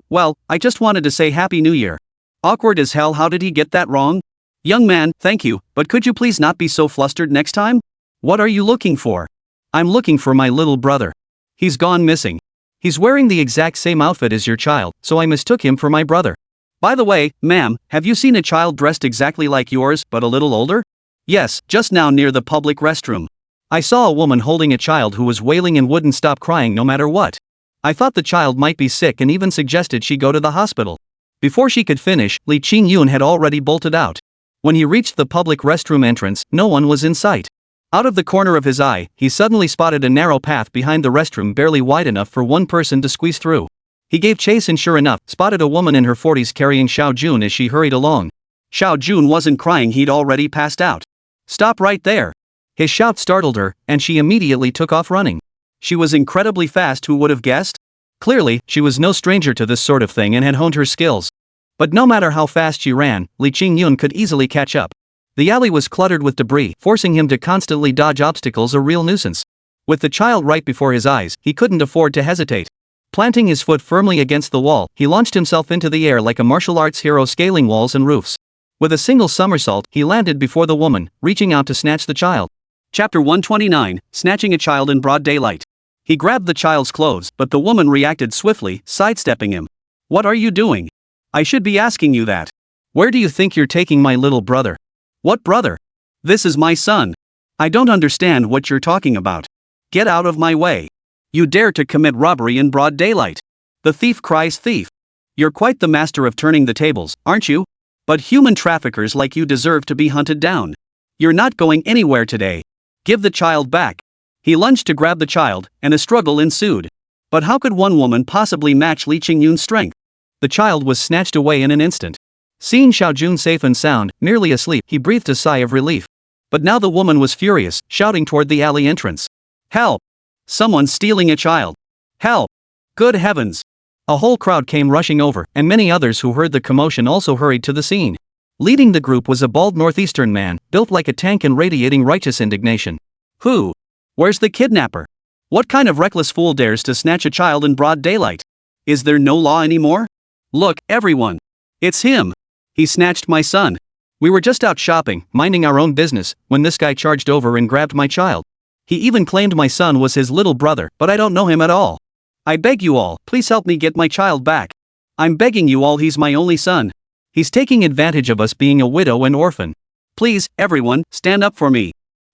Well, I just wanted to say Happy New Year. Awkward as hell, how did he get that wrong? Young man, thank you, but could you please not be so flustered next time? What are you looking for? I'm looking for my little brother. He's gone missing. He's wearing the exact same outfit as your child, so I mistook him for my brother. By the way, ma'am, have you seen a child dressed exactly like yours, but a little older? Yes, just now near the public restroom. I saw a woman holding a child who was wailing and wouldn't stop crying no matter what. I thought the child might be sick and even suggested she go to the hospital. Before she could finish, Li Qingyun had already bolted out. When he reached the public restroom entrance, no one was in sight. Out of the corner of his eye, he suddenly spotted a narrow path behind the restroom barely wide enough for one person to squeeze through. He gave chase and sure enough, spotted a woman in her 40s carrying Xiao Jun as she hurried along. Xiao Jun wasn't crying, he'd already passed out. Stop right there! His shout startled her, and she immediately took off running. She was incredibly fast, who would have guessed? Clearly, she was no stranger to this sort of thing and had honed her skills. But no matter how fast she ran, Li Qingyun could easily catch up. The alley was cluttered with debris, forcing him to constantly dodge obstacles, a real nuisance. With the child right before his eyes, he couldn't afford to hesitate. Planting his foot firmly against the wall, he launched himself into the air like a martial arts hero scaling walls and roofs. With a single somersault, he landed before the woman, reaching out to snatch the child. Chapter 129, Snatching a Child in Broad Daylight. He grabbed the child's clothes, but the woman reacted swiftly, sidestepping him. What are you doing? I should be asking you that. Where do you think you're taking my little brother? What brother? This is my son. I don't understand what you're talking about. Get out of my way. You dare to commit robbery in broad daylight. The thief cries thief. You're quite the master of turning the tables, aren't you? But human traffickers like you deserve to be hunted down. You're not going anywhere today. Give the child back. He lunged to grab the child, and a struggle ensued. But how could one woman possibly match Li Qingyun's strength? The child was snatched away in an instant. Seeing Xiaojun safe and sound, nearly asleep, he breathed a sigh of relief. But now the woman was furious, shouting toward the alley entrance. "Help! Someone's stealing a child! Help! Good heavens!" A whole crowd came rushing over, and many others who heard the commotion also hurried to the scene. Leading the group was a bald northeastern man, built like a tank and radiating righteous indignation. "Who? Where's the kidnapper? What kind of reckless fool dares to snatch a child in broad daylight? Is there no law anymore? Look, everyone! It's him! He snatched my son! We were just out shopping, minding our own business, when this guy charged over and grabbed my child. He even claimed my son was his little brother, but I don't know him at all. I beg you all, please help me get my child back. I'm begging you all, he's my only son. He's taking advantage of us being a widow and orphan. Please, everyone, stand up for me."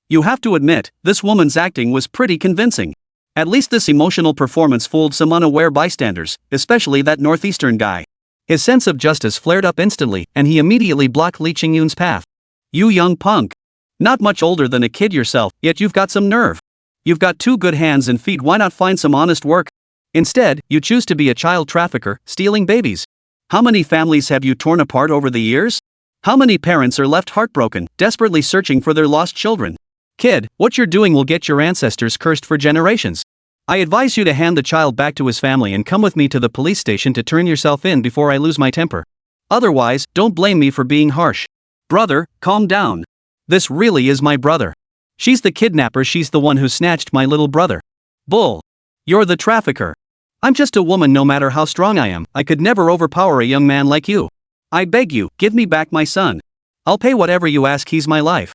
You have to admit, this woman's acting was pretty convincing. At least this emotional performance fooled some unaware bystanders, especially that northeastern guy. His sense of justice flared up instantly, and he immediately blocked Li Qingyun's path. "You young punk. Not much older than a kid yourself, yet you've got some nerve. You've got 2 good hands and feet, why not find some honest work? Instead, you choose to be a child trafficker, stealing babies. How many families have you torn apart over the years? How many parents are left heartbroken, desperately searching for their lost children? Kid, what you're doing will get your ancestors cursed for generations. I advise you to hand the child back to his family and come with me to the police station to turn yourself in before I lose my temper. Otherwise, don't blame me for being harsh." "Brother, calm down. This really is my brother. She's the kidnapper, she's the one who snatched my little brother." "Bull. You're the trafficker. I'm just a woman, no matter how strong I am, I could never overpower a young man like you. I beg you, give me back my son. I'll pay whatever you ask, he's my life.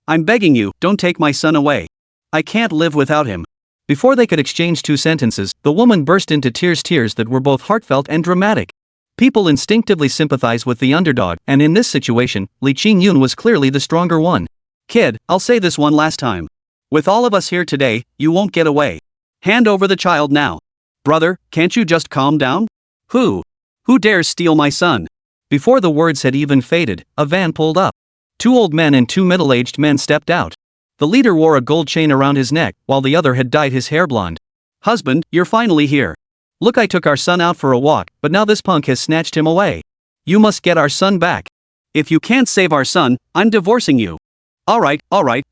I'm begging you, don't take my son away. I can't live without him." Before they could exchange 2 sentences, the woman burst into tears that were both heartfelt and dramatic. People instinctively sympathize with the underdog, and in this situation, Li Qingyun was clearly the stronger one. "Kid, I'll say this one last time. With all of us here today, you won't get away. Hand over the child now. Brother, can't you just calm down? Who dares steal my son?" Before the words had even faded, a van pulled up. 2 old men and 2 middle-aged men stepped out. The leader wore a gold chain around his neck, while the other had dyed his hair blonde. "Husband, you're finally here. Look, I took our son out for a walk, but now this punk has snatched him away. You must get our son back. If you can't save our son, I'm divorcing you." Alright,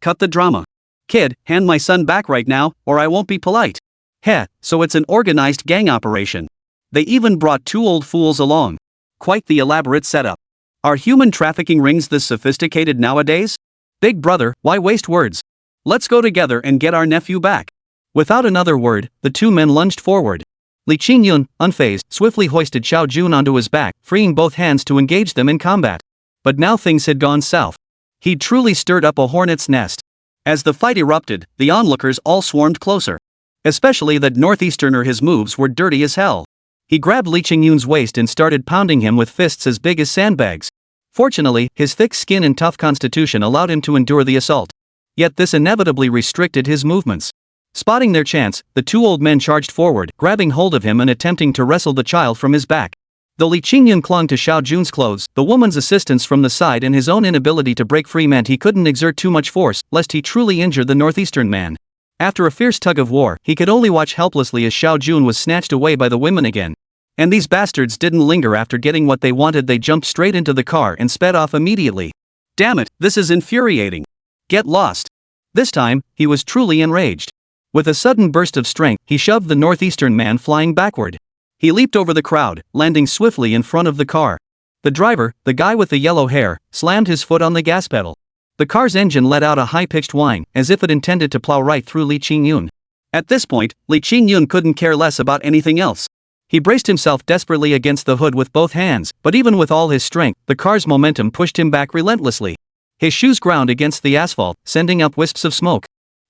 cut the drama. "Kid, hand my son back right now, or I won't be polite." Heh, so it's an organized gang operation. They even brought 2 old fools along. Quite the elaborate setup. Are human trafficking rings this sophisticated nowadays? Big brother, why waste words? Let's go together and get our nephew back. Without another word, the 2 men lunged forward. Li Qingyun, unfazed, swiftly hoisted Xiaojun onto his back, freeing both hands to engage them in combat. But now things had gone south. He'd truly stirred up a hornet's nest. As the fight erupted, the onlookers all swarmed closer. Especially that northeasterner, his moves were dirty as hell. He grabbed Li Qingyun's waist and started pounding him with fists as big as sandbags. Fortunately, his thick skin and tough constitution allowed him to endure the assault. Yet this inevitably restricted his movements. Spotting their chance, the 2 old men charged forward, grabbing hold of him and attempting to wrestle the child from his back. Though Li Qingyun clung to Xiaojun's clothes, the woman's assistance from the side and his own inability to break free meant he couldn't exert too much force, lest he truly injure the northeastern man. After a fierce tug of war, he could only watch helplessly as Xiaojun was snatched away by the women again. And these bastards didn't linger. After getting what they wanted, they jumped straight into the car and sped off immediately. Damn it, this is infuriating. Get lost. This time, he was truly enraged. With a sudden burst of strength, he shoved the northeastern man flying backward. He leaped over the crowd, landing swiftly in front of the car. The driver, the guy with the yellow hair, slammed his foot on the gas pedal. The car's engine let out a high-pitched whine, as if it intended to plow right through Li Qingyun. At this point, Li Qingyun couldn't care less about anything else. He braced himself desperately against the hood with both hands, but even with all his strength, the car's momentum pushed him back relentlessly. His shoes ground against the asphalt, sending up wisps of smoke.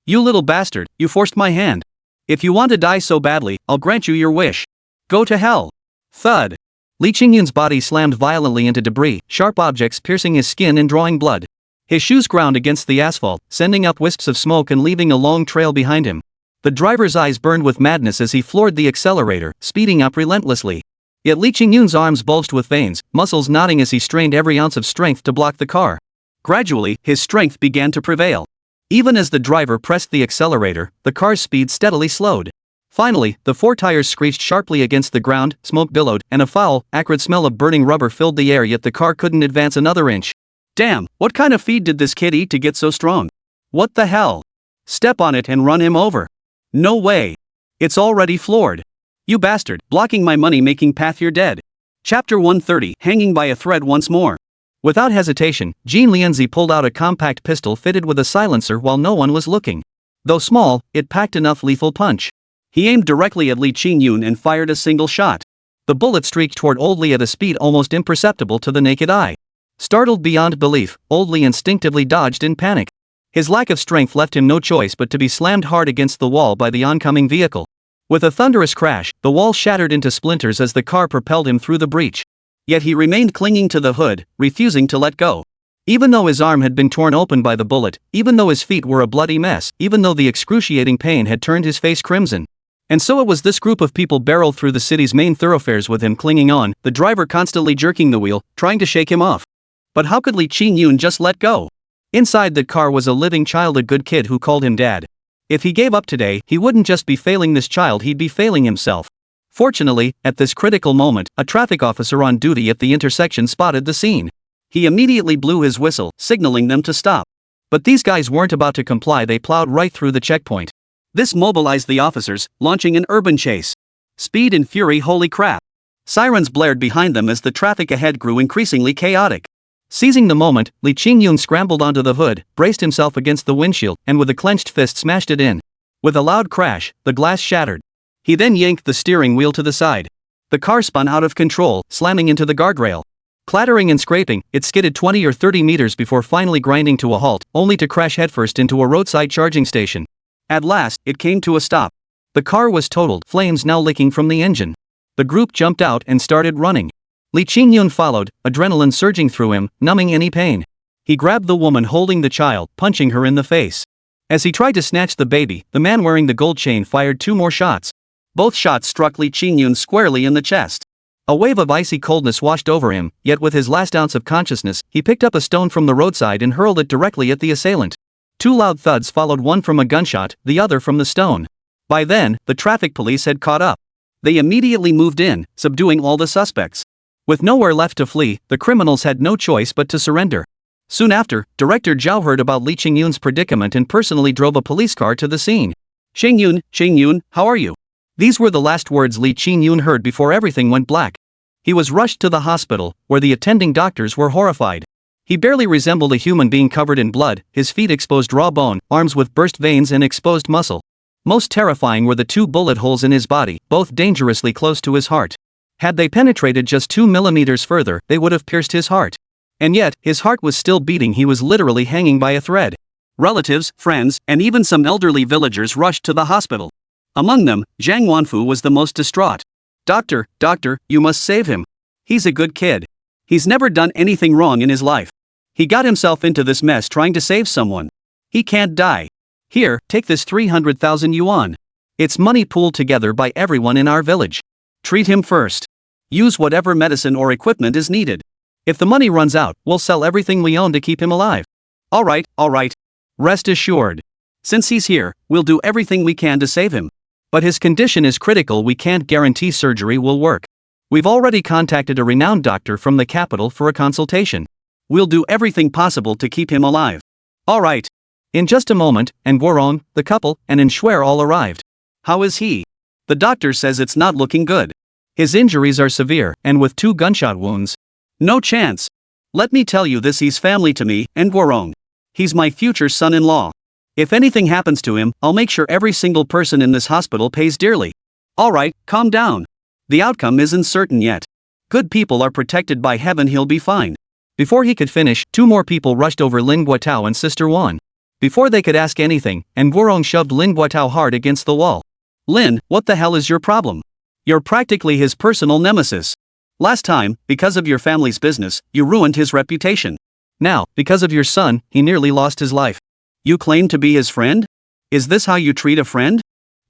"You little bastard, you forced my hand. If you want to die so badly, I'll grant you your wish. Go to hell." Thud. Li Qingyun's body slammed violently into debris, sharp objects piercing his skin and drawing blood. His shoes ground against the asphalt, sending up wisps of smoke and leaving a long trail behind him. The driver's eyes burned with madness as he floored the accelerator, speeding up relentlessly. Yet Li Qingyun's arms bulged with veins, muscles knotting as he strained every ounce of strength to block the car. Gradually, his strength began to prevail. Even as the driver pressed the accelerator, the car's speed steadily slowed. Finally, the four tires screeched sharply against the ground, smoke billowed, and a foul, acrid smell of burning rubber filled the air, yet the car couldn't advance another inch. Damn, what kind of feed did this kid eat to get so strong? What the hell? Step on it and run him over. No way. It's already floored. You bastard, blocking my money-making path, you're dead. Chapter 130, hanging by a thread once more. Without hesitation, Jean Lianzi pulled out a compact pistol fitted with a silencer while no one was looking. Though small, it packed enough lethal punch. He aimed directly at Li Qingyun and fired a single shot. The bullet streaked toward Old Li at a speed almost imperceptible to the naked eye. Startled beyond belief, Old Li instinctively dodged in panic. His lack of strength left him no choice but to be slammed hard against the wall by the oncoming vehicle. With a thunderous crash, the wall shattered into splinters as the car propelled him through the breach. Yet he remained clinging to the hood, refusing to let go. Even though his arm had been torn open by the bullet, even though his feet were a bloody mess, even though the excruciating pain had turned his face crimson. And so it was this group of people barreled through the city's main thoroughfares with him clinging on, the driver constantly jerking the wheel, trying to shake him off. But how could Li Qingyun just let go? Inside that car was a living child, a good kid who called him dad. If he gave up today, he wouldn't just be failing this child, he'd be failing himself. Fortunately, at this critical moment, a traffic officer on duty at the intersection spotted the scene. He immediately blew his whistle, signaling them to stop. But these guys weren't about to comply, they plowed right through the checkpoint. This mobilized the officers, launching an urban chase. Speed and fury, holy crap. Sirens blared behind them as the traffic ahead grew increasingly chaotic. Seizing the moment, Li Qingyun scrambled onto the hood, braced himself against the windshield, and with a clenched fist smashed it in. With a loud crash, the glass shattered. He then yanked the steering wheel to the side. The car spun out of control, slamming into the guardrail. Clattering and scraping, it skidded 20 or 30 meters before finally grinding to a halt, only to crash headfirst into a roadside charging station. At last, it came to a stop. The car was totaled, flames now licking from the engine. The group jumped out and started running. Li Qingyun followed, adrenaline surging through him, numbing any pain. He grabbed the woman holding the child, punching her in the face. As he tried to snatch the baby, the man wearing the gold chain fired 2 more shots. Both shots struck Li Qingyun squarely in the chest. A wave of icy coldness washed over him, yet with his last ounce of consciousness, he picked up a stone from the roadside and hurled it directly at the assailant. 2 loud thuds followed, one from a gunshot, the other from the stone. By then, the traffic police had caught up. They immediately moved in, subduing all the suspects. With nowhere left to flee, the criminals had no choice but to surrender. Soon after, Director Zhao heard about Li Qingyun's predicament and personally drove a police car to the scene. Qingyun, how are you?" These were the last words Li Qingyun heard before everything went black. He was rushed to the hospital, where the attending doctors were horrified. He barely resembled a human being covered in blood, his feet exposed raw bone, arms with burst veins and exposed muscle. Most terrifying were the 2 bullet holes in his body, both dangerously close to his heart. Had they penetrated just 2 millimeters further, they would have pierced his heart. And yet, his heart was still beating, he was literally hanging by a thread. Relatives, friends, and even some elderly villagers rushed to the hospital. Among them, Zhang Wanfu was the most distraught. Doctor, you must save him. He's a good kid. He's never done anything wrong in his life. He got himself into this mess trying to save someone. He can't die. Here, take this 300,000 yuan. It's money pooled together by everyone in our village. Treat him first. Use whatever medicine or equipment is needed. If the money runs out, we'll sell everything we own to keep him alive. All right. Rest assured. Since he's here, we'll do everything we can to save him. But his condition is critical, we can't guarantee surgery will work. We've already contacted a renowned doctor from the capital for a consultation. We'll do everything possible to keep him alive. All right. In just a moment, and Guorong, the couple, and Shuer all arrived. How is he? The doctor says it's not looking good. His injuries are severe, and with 2 gunshot wounds. No chance. Let me tell you this, he's family to me, and Guorong. He's my future son-in-law. If anything happens to him, I'll make sure every single person in this hospital pays dearly. All right, calm down. The outcome isn't certain yet. Good people are protected by heaven, he'll be fine. Before he could finish, 2 more people rushed over Lin Guotao and Sister Wan. Before they could ask anything, and Guorong shoved Lin Guotao hard against the wall. Lin, what the hell is your problem? You're practically his personal nemesis. Last time, because of your family's business, you ruined his reputation. Now, because of your son, he nearly lost his life. You claim to be his friend? Is this how you treat a friend?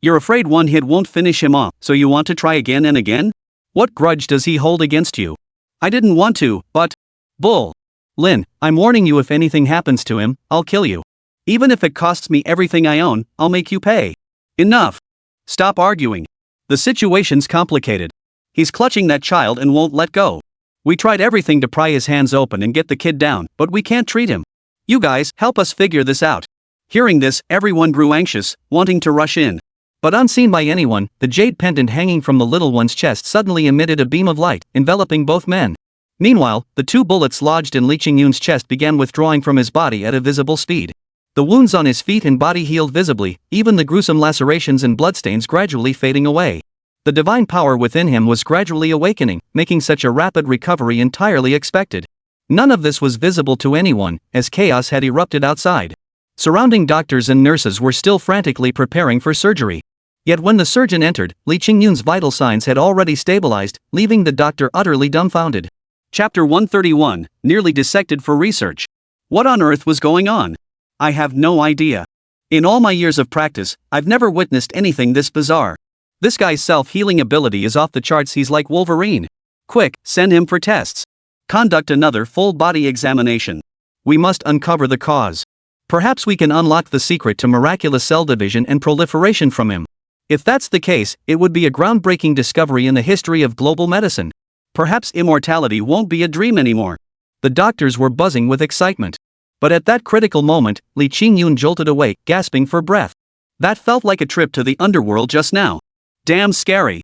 You're afraid one hit won't finish him off, so you want to try again and again? What grudge does he hold against you? I didn't want to, but... Bull. Lin, I'm warning you, if anything happens to him, I'll kill you. Even if it costs me everything I own, I'll make you pay. Enough. Stop arguing. The situation's complicated. He's clutching that child and won't let go. We tried everything to pry his hands open and get the kid down, but we can't treat him. You guys, help us figure this out. Hearing this, everyone grew anxious, wanting to rush in. But unseen by anyone, the jade pendant hanging from the little one's chest suddenly emitted a beam of light, enveloping both men. Meanwhile, the 2 bullets lodged in Li Qingyun's chest began withdrawing from his body at a visible speed. The wounds on his feet and body healed visibly, even the gruesome lacerations and bloodstains gradually fading away. The divine power within him was gradually awakening, making such a rapid recovery entirely expected. None of this was visible to anyone, as chaos had erupted outside. Surrounding doctors and nurses were still frantically preparing for surgery. Yet when the surgeon entered, Li Qingyun's vital signs had already stabilized, leaving the doctor utterly dumbfounded. Chapter 131, Nearly Dissected for Research. What on earth was going on? I have no idea. In all my years of practice, I've never witnessed anything this bizarre. This guy's self-healing ability is off the charts. He's like Wolverine. Quick, send him for tests. Conduct another full-body examination. We must uncover the cause. Perhaps we can unlock the secret to miraculous cell division and proliferation from him. If that's the case, it would be a groundbreaking discovery in the history of global medicine. Perhaps immortality won't be a dream anymore. The doctors were buzzing with excitement. But at that critical moment, Li Qingyun jolted awake, gasping for breath. That felt like a trip to the underworld just now. Damn scary.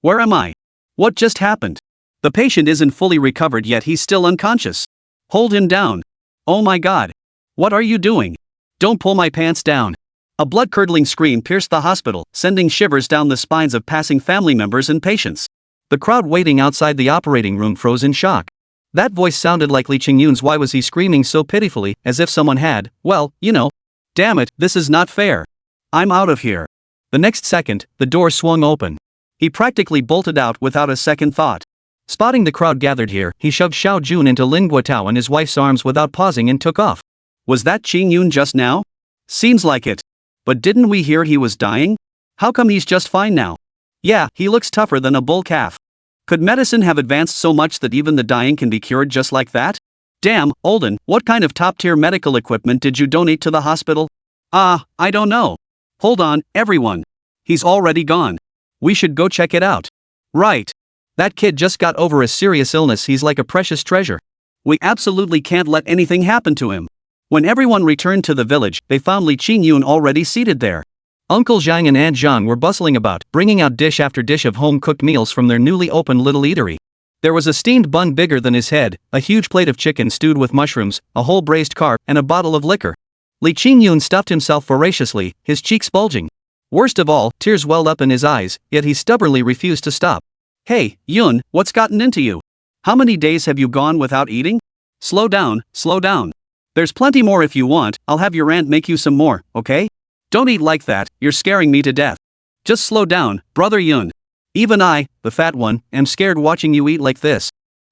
Where am I? What just happened? The patient isn't fully recovered yet, he's still unconscious. Hold him down. Oh my god. What are you doing? Don't pull my pants down. A blood-curdling scream pierced the hospital, sending shivers down the spines of passing family members and patients. The crowd waiting outside the operating room froze in shock. That voice sounded like Li Qingyun's. Why was he screaming so pitifully, as if someone had, well, you know. Damn it, this is not fair. I'm out of here. The next second, the door swung open. He practically bolted out without a second thought. Spotting the crowd gathered here, he shoved Xiao Jun into Lin Guotao and his wife's arms without pausing and took off. Was that Qingyun just now? Seems like it. But didn't we hear he was dying? How come he's just fine now? Yeah, he looks tougher than a bull calf. Could medicine have advanced so much that even the dying can be cured just like that? Damn, Olden, what kind of top-tier medical equipment did you donate to the hospital? I don't know. Hold on, everyone. He's already gone. We should go check it out. Right. That kid just got over a serious illness. He's like a precious treasure. We absolutely can't let anything happen to him. When everyone returned to the village, they found Li Qingyun already seated there. Uncle Zhang and Aunt Zhang were bustling about, bringing out dish after dish of home-cooked meals from their newly opened little eatery. There was a steamed bun bigger than his head, a huge plate of chicken stewed with mushrooms, a whole braised carp, and a bottle of liquor. Li Qingyun stuffed himself voraciously, his cheeks bulging. Worst of all, tears welled up in his eyes, yet he stubbornly refused to stop. Hey, Yun, what's gotten into you? How many days have you gone without eating? Slow down, slow down. There's plenty more if you want. I'll have your aunt make you some more, okay? Don't eat like that, you're scaring me to death. Just slow down, brother Yun. Even I, the fat one, am scared watching you eat like this.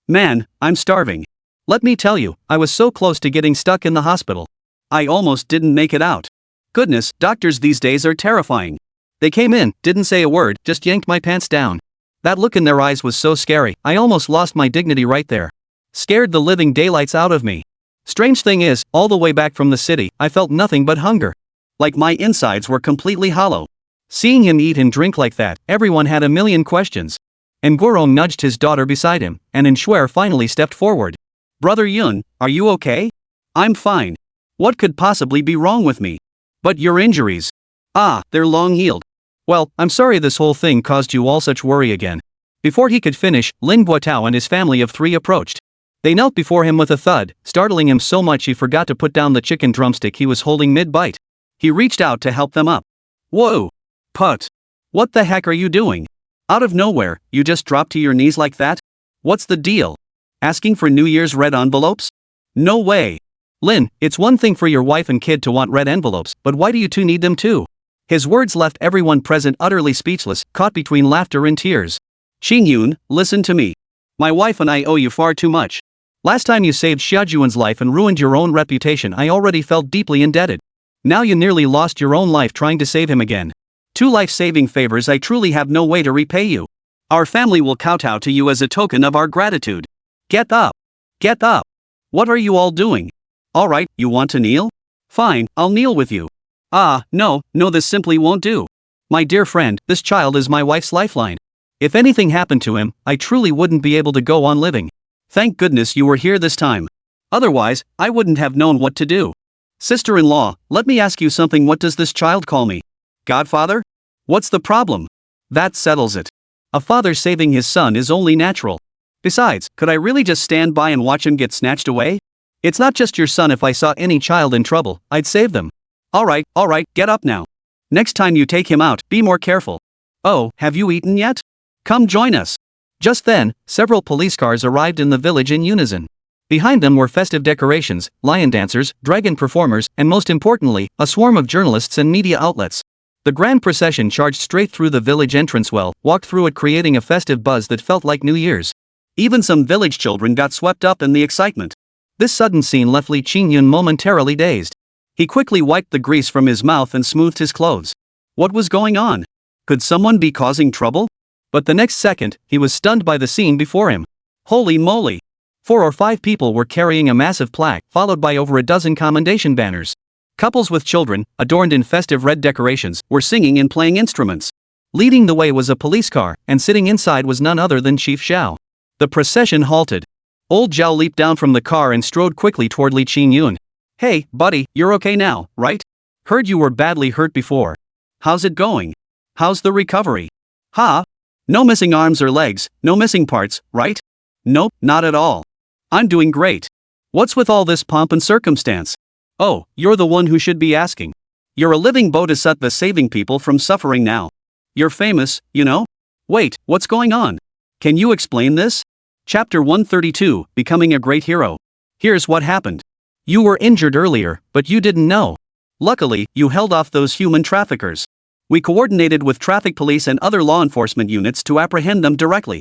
Man, I'm starving. Let me tell you, I was so close to getting stuck in the hospital. I almost didn't make it out. Goodness, doctors these days are terrifying. They came in, didn't say a word, just yanked my pants down. That look in their eyes was so scary, I almost lost my dignity right there. Scared the living daylights out of me. Strange thing is, all the way back from the city, I felt nothing but hunger. Like my insides were completely hollow. Seeing him eat and drink like that, everyone had a million questions. And Guorong nudged his daughter beside him, and Shuer finally stepped forward. Brother Yun, are you okay? I'm fine. What could possibly be wrong with me? But your injuries. They're long healed. Well, I'm sorry this whole thing caused you all such worry again. Before he could finish, Lin Guotao and his family of 3 approached. They knelt before him with a thud, startling him so much he forgot to put down the chicken drumstick he was holding mid-bite. He reached out to help them up. Whoa! Put! What the heck are you doing? Out of nowhere, you just dropped to your knees like that? What's the deal? Asking for New Year's red envelopes? No way! Lin, it's one thing for your wife and kid to want red envelopes, but why do you two need them too? His words left everyone present utterly speechless, caught between laughter and tears. Qingyun, listen to me. My wife and I owe you far too much. Last time you saved Xiaojuan's life and ruined your own reputation, I already felt deeply indebted. Now you nearly lost your own life trying to save him again. 2 life-saving favors I truly have no way to repay you. Our family will kowtow to you as a token of our gratitude. Get up! Get up! What are you all doing? Alright, you want to kneel? Fine, I'll kneel with you. No, this simply won't do. My dear friend, this child is my wife's lifeline. If anything happened to him, I truly wouldn't be able to go on living. Thank goodness you were here this time. Otherwise, I wouldn't have known what to do. Sister-in-law, let me ask you something. What does this child call me? Godfather? What's the problem? That settles it. A father saving his son is only natural. Besides, could I really just stand by and watch him get snatched away? It's not just your son. If I saw any child in trouble, I'd save them. Alright, get up now. Next time you take him out, be more careful. Oh, have you eaten yet? Come join us. Just then, several police cars arrived in the village in unison. Behind them were festive decorations, lion dancers, dragon performers, and most importantly, a swarm of journalists and media outlets. The grand procession charged straight through the village entranceway, walked through it, creating a festive buzz that felt like New Year's. Even some village children got swept up in the excitement. This sudden scene left Li Qingyun momentarily dazed. He quickly wiped the grease from his mouth and smoothed his clothes. What was going on? Could someone be causing trouble? But the next second, he was stunned by the scene before him. Holy moly! 4 or 5 people were carrying a massive plaque, followed by over a dozen commendation banners. Couples with children, adorned in festive red decorations, were singing and playing instruments. Leading the way was a police car, and sitting inside was none other than Chief Zhao. The procession halted. Old Zhao leaped down from the car and strode quickly toward Li Qingyun. Hey, buddy, you're okay now, right? Heard you were badly hurt before. How's it going? How's the recovery? No missing arms or legs, no missing parts, right? Nope, not at all. I'm doing great. What's with all this pomp and circumstance? Oh, you're the one who should be asking. You're a living bodhisattva saving people from suffering now. You're famous, you know? Wait, what's going on? Can you explain this? Chapter 132, Becoming a Great Hero. Here's what happened. You were injured earlier, but you didn't know. Luckily, you held off those human traffickers. We coordinated with traffic police and other law enforcement units to apprehend them directly.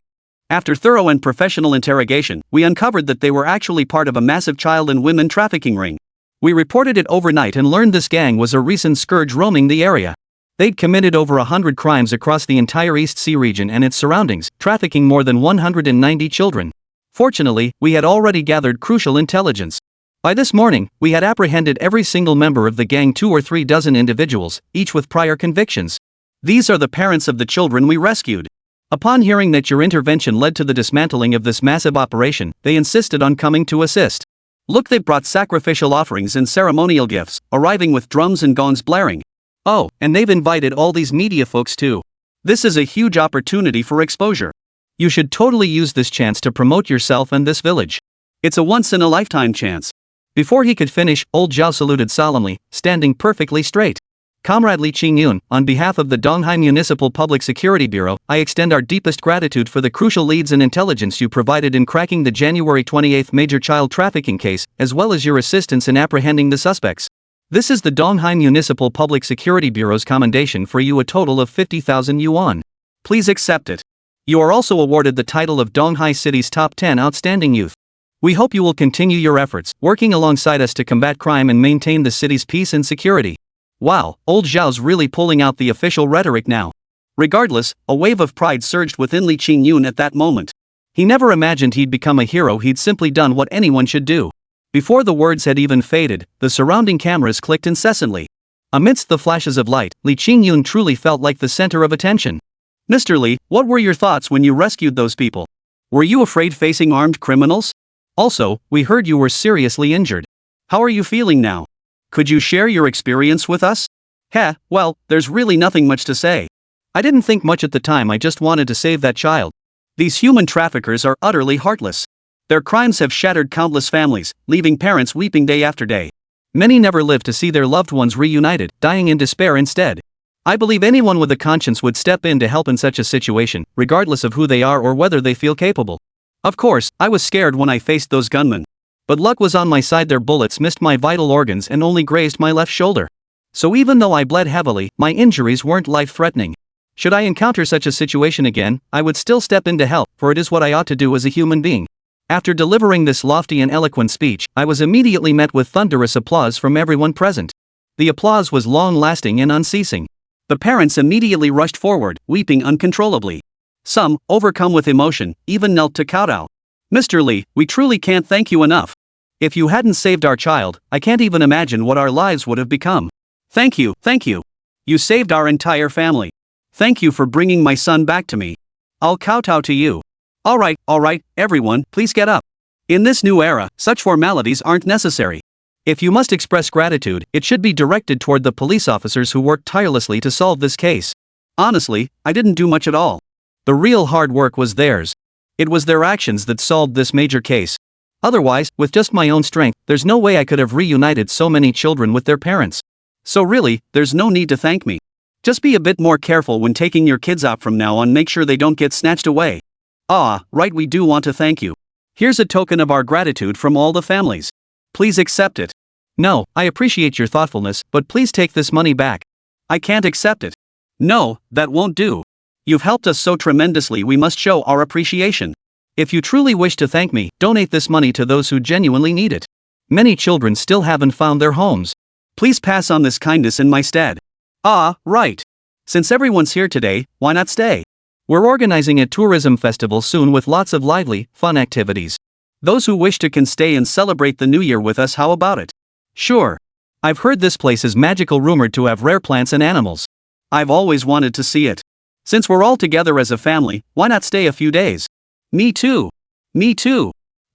After thorough and professional interrogation, we uncovered that they were actually part of a massive child and women trafficking ring. We reported it overnight and learned this gang was a recent scourge roaming the area. They'd committed over 100 crimes across the entire East Sea region and its surroundings, trafficking more than 190 children. Fortunately, we had already gathered crucial intelligence. By this morning, we had apprehended every single member of the gang, 2 or 3 dozen individuals, each with prior convictions. These are the parents of the children we rescued. Upon hearing that your intervention led to the dismantling of this massive operation, they insisted on coming to assist. Look, they brought sacrificial offerings and ceremonial gifts, arriving with drums and gongs blaring. Oh, and they've invited all these media folks too. This is a huge opportunity for exposure. You should totally use this chance to promote yourself and this village. It's a once-in-a-lifetime chance. Before he could finish, old Zhao saluted solemnly, standing perfectly straight. Comrade Li Qingyun, on behalf of the Donghai Municipal Public Security Bureau, I extend our deepest gratitude for the crucial leads and intelligence you provided in cracking the January 28 major child trafficking case, as well as your assistance in apprehending the suspects. This is the Donghai Municipal Public Security Bureau's commendation for you, a total of 50,000 yuan. Please accept it. You are also awarded the title of Donghai City's Top 10 Outstanding Youth. We hope you will continue your efforts, working alongside us to combat crime and maintain the city's peace and security. Wow, old Zhao's really pulling out the official rhetoric now. Regardless, a wave of pride surged within Li Qingyun at that moment. He never imagined he'd become a hero. He'd simply done what anyone should do. Before the words had even faded, the surrounding cameras clicked incessantly. Amidst the flashes of light, Li Qingyun truly felt like the center of attention. Mr. Li, what were your thoughts when you rescued those people? Were you afraid facing armed criminals? Also, we heard you were seriously injured. How are you feeling now? Could you share your experience with us? Well, there's really nothing much to say. I didn't think much at the time. I just wanted to save that child. These human traffickers are utterly heartless. Their crimes have shattered countless families, leaving parents weeping day after day. Many never live to see their loved ones reunited, dying in despair instead. I believe anyone with a conscience would step in to help in such a situation, regardless of who they are or whether they feel capable. Of course, I was scared when I faced those gunmen. But luck was on my side. Their bullets missed my vital organs and only grazed my left shoulder. So even though I bled heavily, my injuries weren't life-threatening. Should I encounter such a situation again, I would still step in to help, for it is what I ought to do as a human being. After delivering this lofty and eloquent speech, I was immediately met with thunderous applause from everyone present. The applause was long-lasting and unceasing. The parents immediately rushed forward, weeping uncontrollably. Some, overcome with emotion, even knelt to kowtow. Mr. Li, we truly can't thank you enough. If you hadn't saved our child, I can't even imagine what our lives would have become. Thank you, thank you. You saved our entire family. Thank you for bringing my son back to me. I'll kowtow to you. Alright, everyone, please get up. In this new era, such formalities aren't necessary. If you must express gratitude, it should be directed toward the police officers who worked tirelessly to solve this case. Honestly, I didn't do much at all. The real hard work was theirs. It was their actions that solved this major case. Otherwise, with just my own strength, there's no way I could have reunited so many children with their parents. So really, there's no need to thank me. Just be a bit more careful when taking your kids out from now on, make sure they don't get snatched away. Right, we do want to thank you. Here's a token of our gratitude from all the families. Please accept it. No, I appreciate your thoughtfulness, but please take this money back. I can't accept it. No, that won't do. You've helped us so tremendously, we must show our appreciation. If you truly wish to thank me, donate this money to those who genuinely need it. Many children still haven't found their homes. Please pass on this kindness in my stead. Right. Since everyone's here today, why not stay? We're organizing a tourism festival soon with lots of lively, fun activities. Those who wish to can stay and celebrate the new year with us, how about it? Sure. I've heard this place is magical, rumored to have rare plants and animals. I've always wanted to see it. Since we're all together as a family, why not stay a few days? Me too.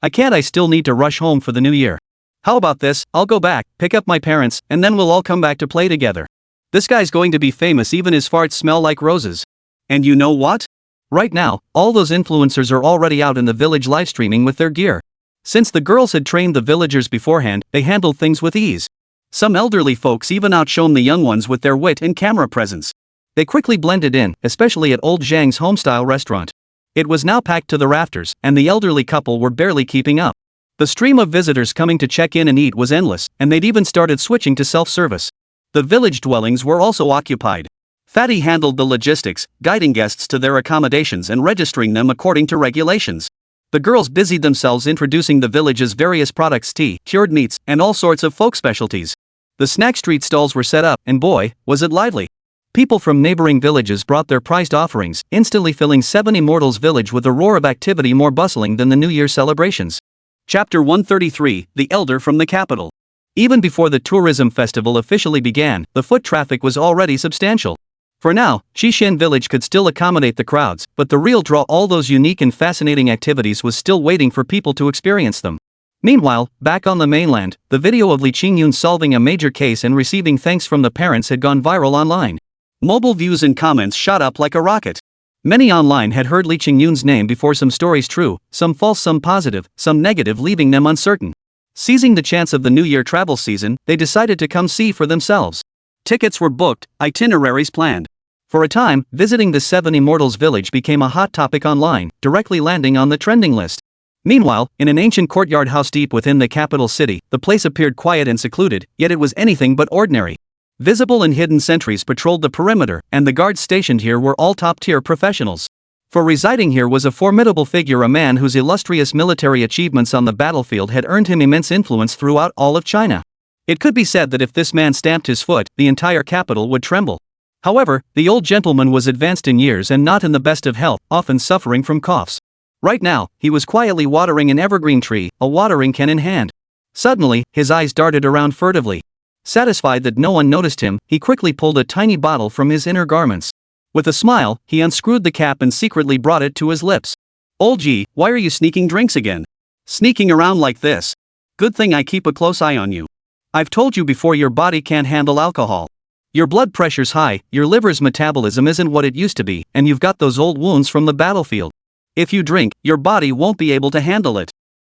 I still need to rush home for the new year. How about this, I'll go back, pick up my parents, and then we'll all come back to play together. This guy's going to be famous, even his farts smell like roses. And you know what? Right now, all those influencers are already out in the village livestreaming with their gear. Since the girls had trained the villagers beforehand, they handled things with ease. Some elderly folks even outshone the young ones with their wit and camera presence. They quickly blended in, especially at old Zhang's homestyle restaurant. It was now packed to the rafters, and the elderly couple were barely keeping up. The stream of visitors coming to check in and eat was endless, and they'd even started switching to self-service. The village dwellings were also occupied. Fatty handled the logistics, guiding guests to their accommodations and registering them according to regulations. The girls busied themselves introducing the village's various products, tea, cured meats, and all sorts of folk specialties. The snack street stalls were set up, and boy, was it lively. People from neighboring villages brought their prized offerings, instantly filling 7 Immortals Village with a roar of activity more bustling than the New Year celebrations. Chapter 133, The Elder from the Capital. Even before the tourism festival officially began, the foot traffic was already substantial. For now, Qixin Village could still accommodate the crowds, but the real draw, all those unique and fascinating activities, was still waiting for people to experience them. Meanwhile, back on the mainland, the video of Li Qingyun solving a major case and receiving thanks from the parents had gone viral online. Mobile views and comments shot up like a rocket. Many online had heard Li Qingyun's name before, some stories true, some false, some positive, some negative, leaving them uncertain. Seizing the chance of the New Year travel season, they decided to come see for themselves. Tickets were booked, itineraries planned. For a time, visiting the 7 Immortals Village became a hot topic online, directly landing on the trending list. Meanwhile, in an ancient courtyard house deep within the capital city, the place appeared quiet and secluded, yet it was anything but ordinary. Visible and hidden sentries patrolled the perimeter, and the guards stationed here were all top-tier professionals. For residing here was a formidable figure, a man whose illustrious military achievements on the battlefield had earned him immense influence throughout all of China. It could be said that if this man stamped his foot, the entire capital would tremble. However, the old gentleman was advanced in years and not in the best of health, often suffering from coughs. Right now, he was quietly watering an evergreen tree, a watering can in hand. Suddenly, his eyes darted around furtively. Satisfied that no one noticed him, he quickly pulled a tiny bottle from his inner garments. With a smile, he unscrewed the cap and secretly brought it to his lips. "Old G, why are you sneaking drinks again? Sneaking around like this? Good thing I keep a close eye on you. I've told you before, your body can't handle alcohol. Your blood pressure's high, your liver's metabolism isn't what it used to be, and you've got those old wounds from the battlefield. If you drink, your body won't be able to handle it.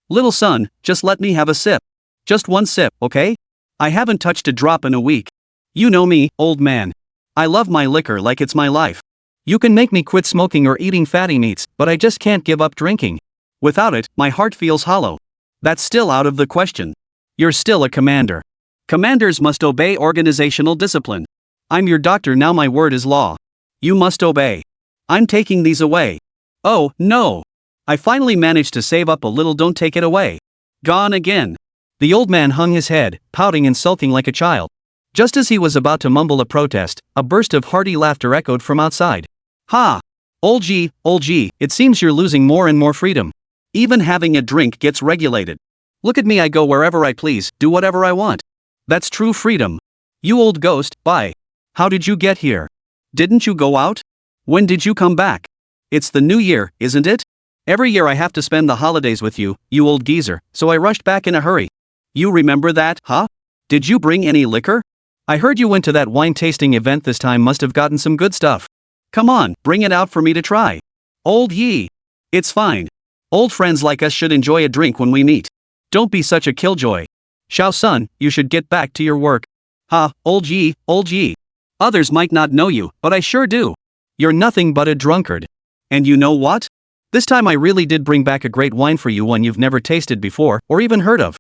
Little son, just let me have a sip. Just one sip, okay? I haven't touched a drop in a week. You know me, old man. I love my liquor like it's my life. You can make me quit smoking or eating fatty meats, but I just can't give up drinking. Without it, my heart feels hollow. That's still out of the question. You're still a commander. Commanders must obey organizational discipline. I'm your doctor now, my word is law. You must obey. I'm taking these away. Oh, no. I finally managed to save up a little, don't take it away. Gone again." The old man hung his head, pouting and sulking like a child. Just as he was about to mumble a protest, a burst of hearty laughter echoed from outside. "Ha! Old G, it seems you're losing more and more freedom. Even having a drink gets regulated. Look at me, I go wherever I please, do whatever I want. That's true freedom. You old ghost, bye. How did you get here? Didn't you go out? When did you come back? It's the new year, isn't it? Every year I have to spend the holidays with you, you old geezer, so I rushed back in a hurry. You remember that, huh? Did you bring any liquor? I heard you went to that wine tasting event this time, must have gotten some good stuff. Come on, bring it out for me to try. Old Yi. It's fine. Old friends like us should enjoy a drink when we meet. Don't be such a killjoy. Xiao Sun, you should get back to your work. Ha, old Yi, old Yi. Others might not know you, but I sure do. You're nothing but a drunkard. And you know what? This time I really did bring back a great wine for you, one you've never tasted before, or even heard of.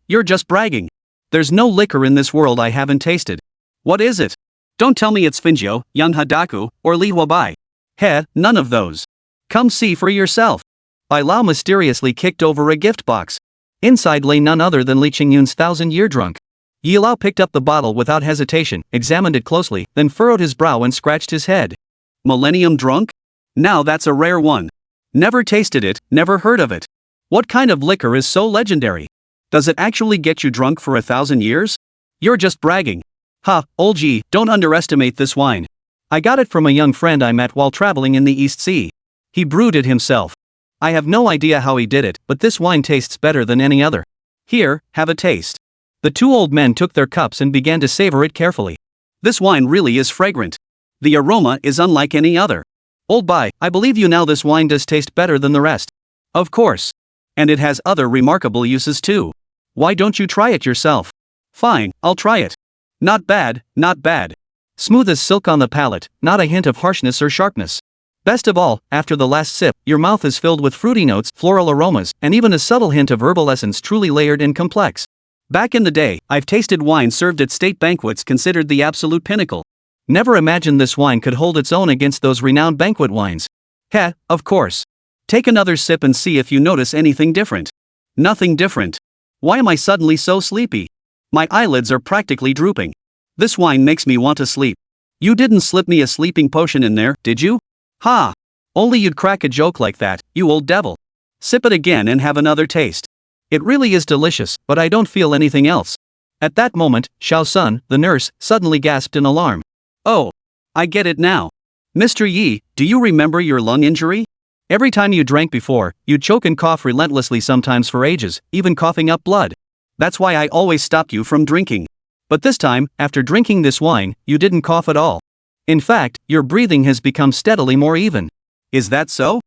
You're just bragging. There's no liquor in this world I haven't tasted. What is it? Don't tell me it's Finjiu, Yan Hadaku, or Li Huabai. Heh, none of those. Come see for yourself. Bai Lao mysteriously kicked over a gift box. Inside lay none other than Li Qingyun's 1,000-year drunk. Yi Lao picked up the bottle without hesitation, examined it closely, then furrowed his brow and scratched his head. Millennium drunk? Now that's a rare one. Never tasted it, never heard of it. What kind of liquor is so legendary? Does it actually get you drunk for 1,000 years? You're just bragging. Ha, old Yi, don't underestimate this wine. I got it from a young friend I met while traveling in the East Sea. He brewed it himself. I have no idea how he did it, but this wine tastes better than any other. Here, have a taste. The two old men took their cups and began to savor it carefully. This wine really is fragrant. The aroma is unlike any other. Old Bai, I believe you now, this wine does taste better than the rest. Of course. And it has other remarkable uses too. Why don't you try it yourself? Fine, I'll try it. Not bad, not bad. Smooth as silk on the palate, not a hint of harshness or sharpness. Best of all, after the last sip, your mouth is filled with fruity notes, floral aromas, and even a subtle hint of herbal essence, truly layered and complex. Back in the day, I've tasted wine served at state banquets considered the absolute pinnacle. Never imagined this wine could hold its own against those renowned banquet wines. Heh, of course. Take another sip and see if you notice anything different. Nothing different. Why am I suddenly so sleepy? My eyelids are practically drooping. This wine makes me want to sleep. You didn't slip me a sleeping potion in there, did you? Ha! Only you'd crack a joke like that, you old devil. Sip it again and have another taste. It really is delicious, but I don't feel anything else. At that moment, Xiao Sun, the nurse, suddenly gasped in alarm. Oh, I get it now. Mr. Yi, do you remember your lung injury? Every time you drank before, you'd choke and cough relentlessly, sometimes for ages, even coughing up blood. That's why I always stopped you from drinking. But this time, after drinking this wine, you didn't cough at all. In fact, your breathing has become steadily more even. Is that so?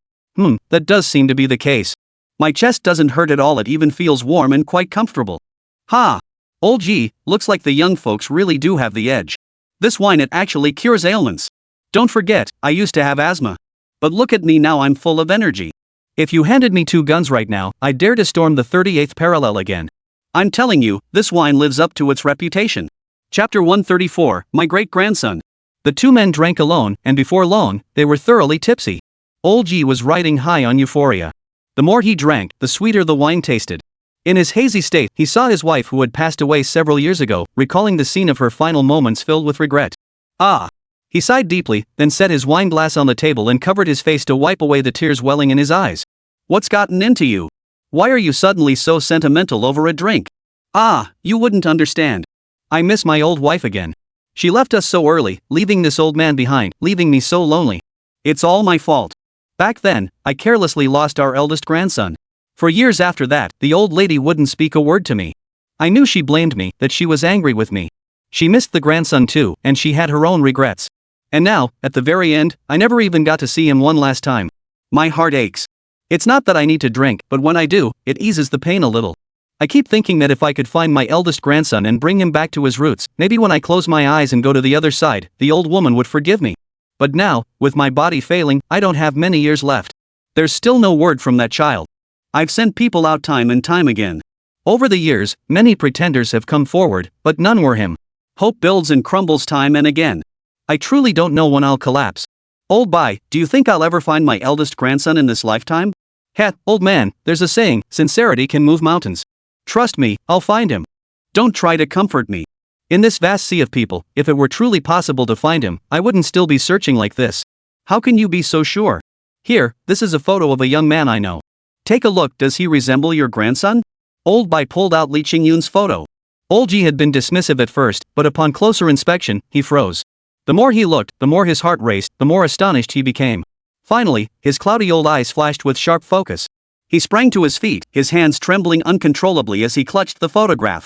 That does seem to be the case. My chest doesn't hurt at all, it even feels warm and quite comfortable. Ha! Old Yi, looks like the young folks really do have the edge. This wine, it actually cures ailments. Don't forget, I used to have asthma. But look at me now, I'm full of energy. If you handed me 2 guns right now, I'd dare to storm the 38th parallel again. I'm telling you, this wine lives up to its reputation. Chapter 134, My Great-Grandson. The 2 men drank alone, and before long, they were thoroughly tipsy. Old Yi was riding high on euphoria. The more he drank, the sweeter the wine tasted. In his hazy state, he saw his wife, who had passed away several years ago, recalling the scene of her final moments filled with regret. Ah! He sighed deeply, then set his wine glass on the table and covered his face to wipe away the tears welling in his eyes. What's gotten into you? Why are you suddenly so sentimental over a drink? Ah, you wouldn't understand. I miss my old wife again. She left us so early, leaving this old man behind, leaving me so lonely. It's all my fault. Back then, I carelessly lost our eldest grandson. For years after that, the old lady wouldn't speak a word to me. I knew she blamed me, that she was angry with me. She missed the grandson too, and she had her own regrets. And now, at the very end, I never even got to see him one last time. My heart aches. It's not that I need to drink, but when I do, it eases the pain a little. I keep thinking that if I could find my eldest grandson and bring him back to his roots, maybe when I close my eyes and go to the other side, the old woman would forgive me. But now, with my body failing, I don't have many years left. There's still no word from that child. I've sent people out time and time again. Over the years, many pretenders have come forward, but none were him. Hope builds and crumbles time and again. I truly don't know when I'll collapse. Old Bai, do you think I'll ever find my eldest grandson in this lifetime? Heh, old man, there's a saying, sincerity can move mountains. Trust me, I'll find him. Don't try to comfort me. In this vast sea of people, if it were truly possible to find him, I wouldn't still be searching like this. How can you be so sure? Here, this is a photo of a young man I know. Take a look, does he resemble your grandson? Old Bai pulled out Li Qingyun's photo. Old Ji had been dismissive at first, but upon closer inspection, he froze. The more he looked, the more his heart raced, the more astonished he became. Finally, his cloudy old eyes flashed with sharp focus. He sprang to his feet, his hands trembling uncontrollably as he clutched the photograph.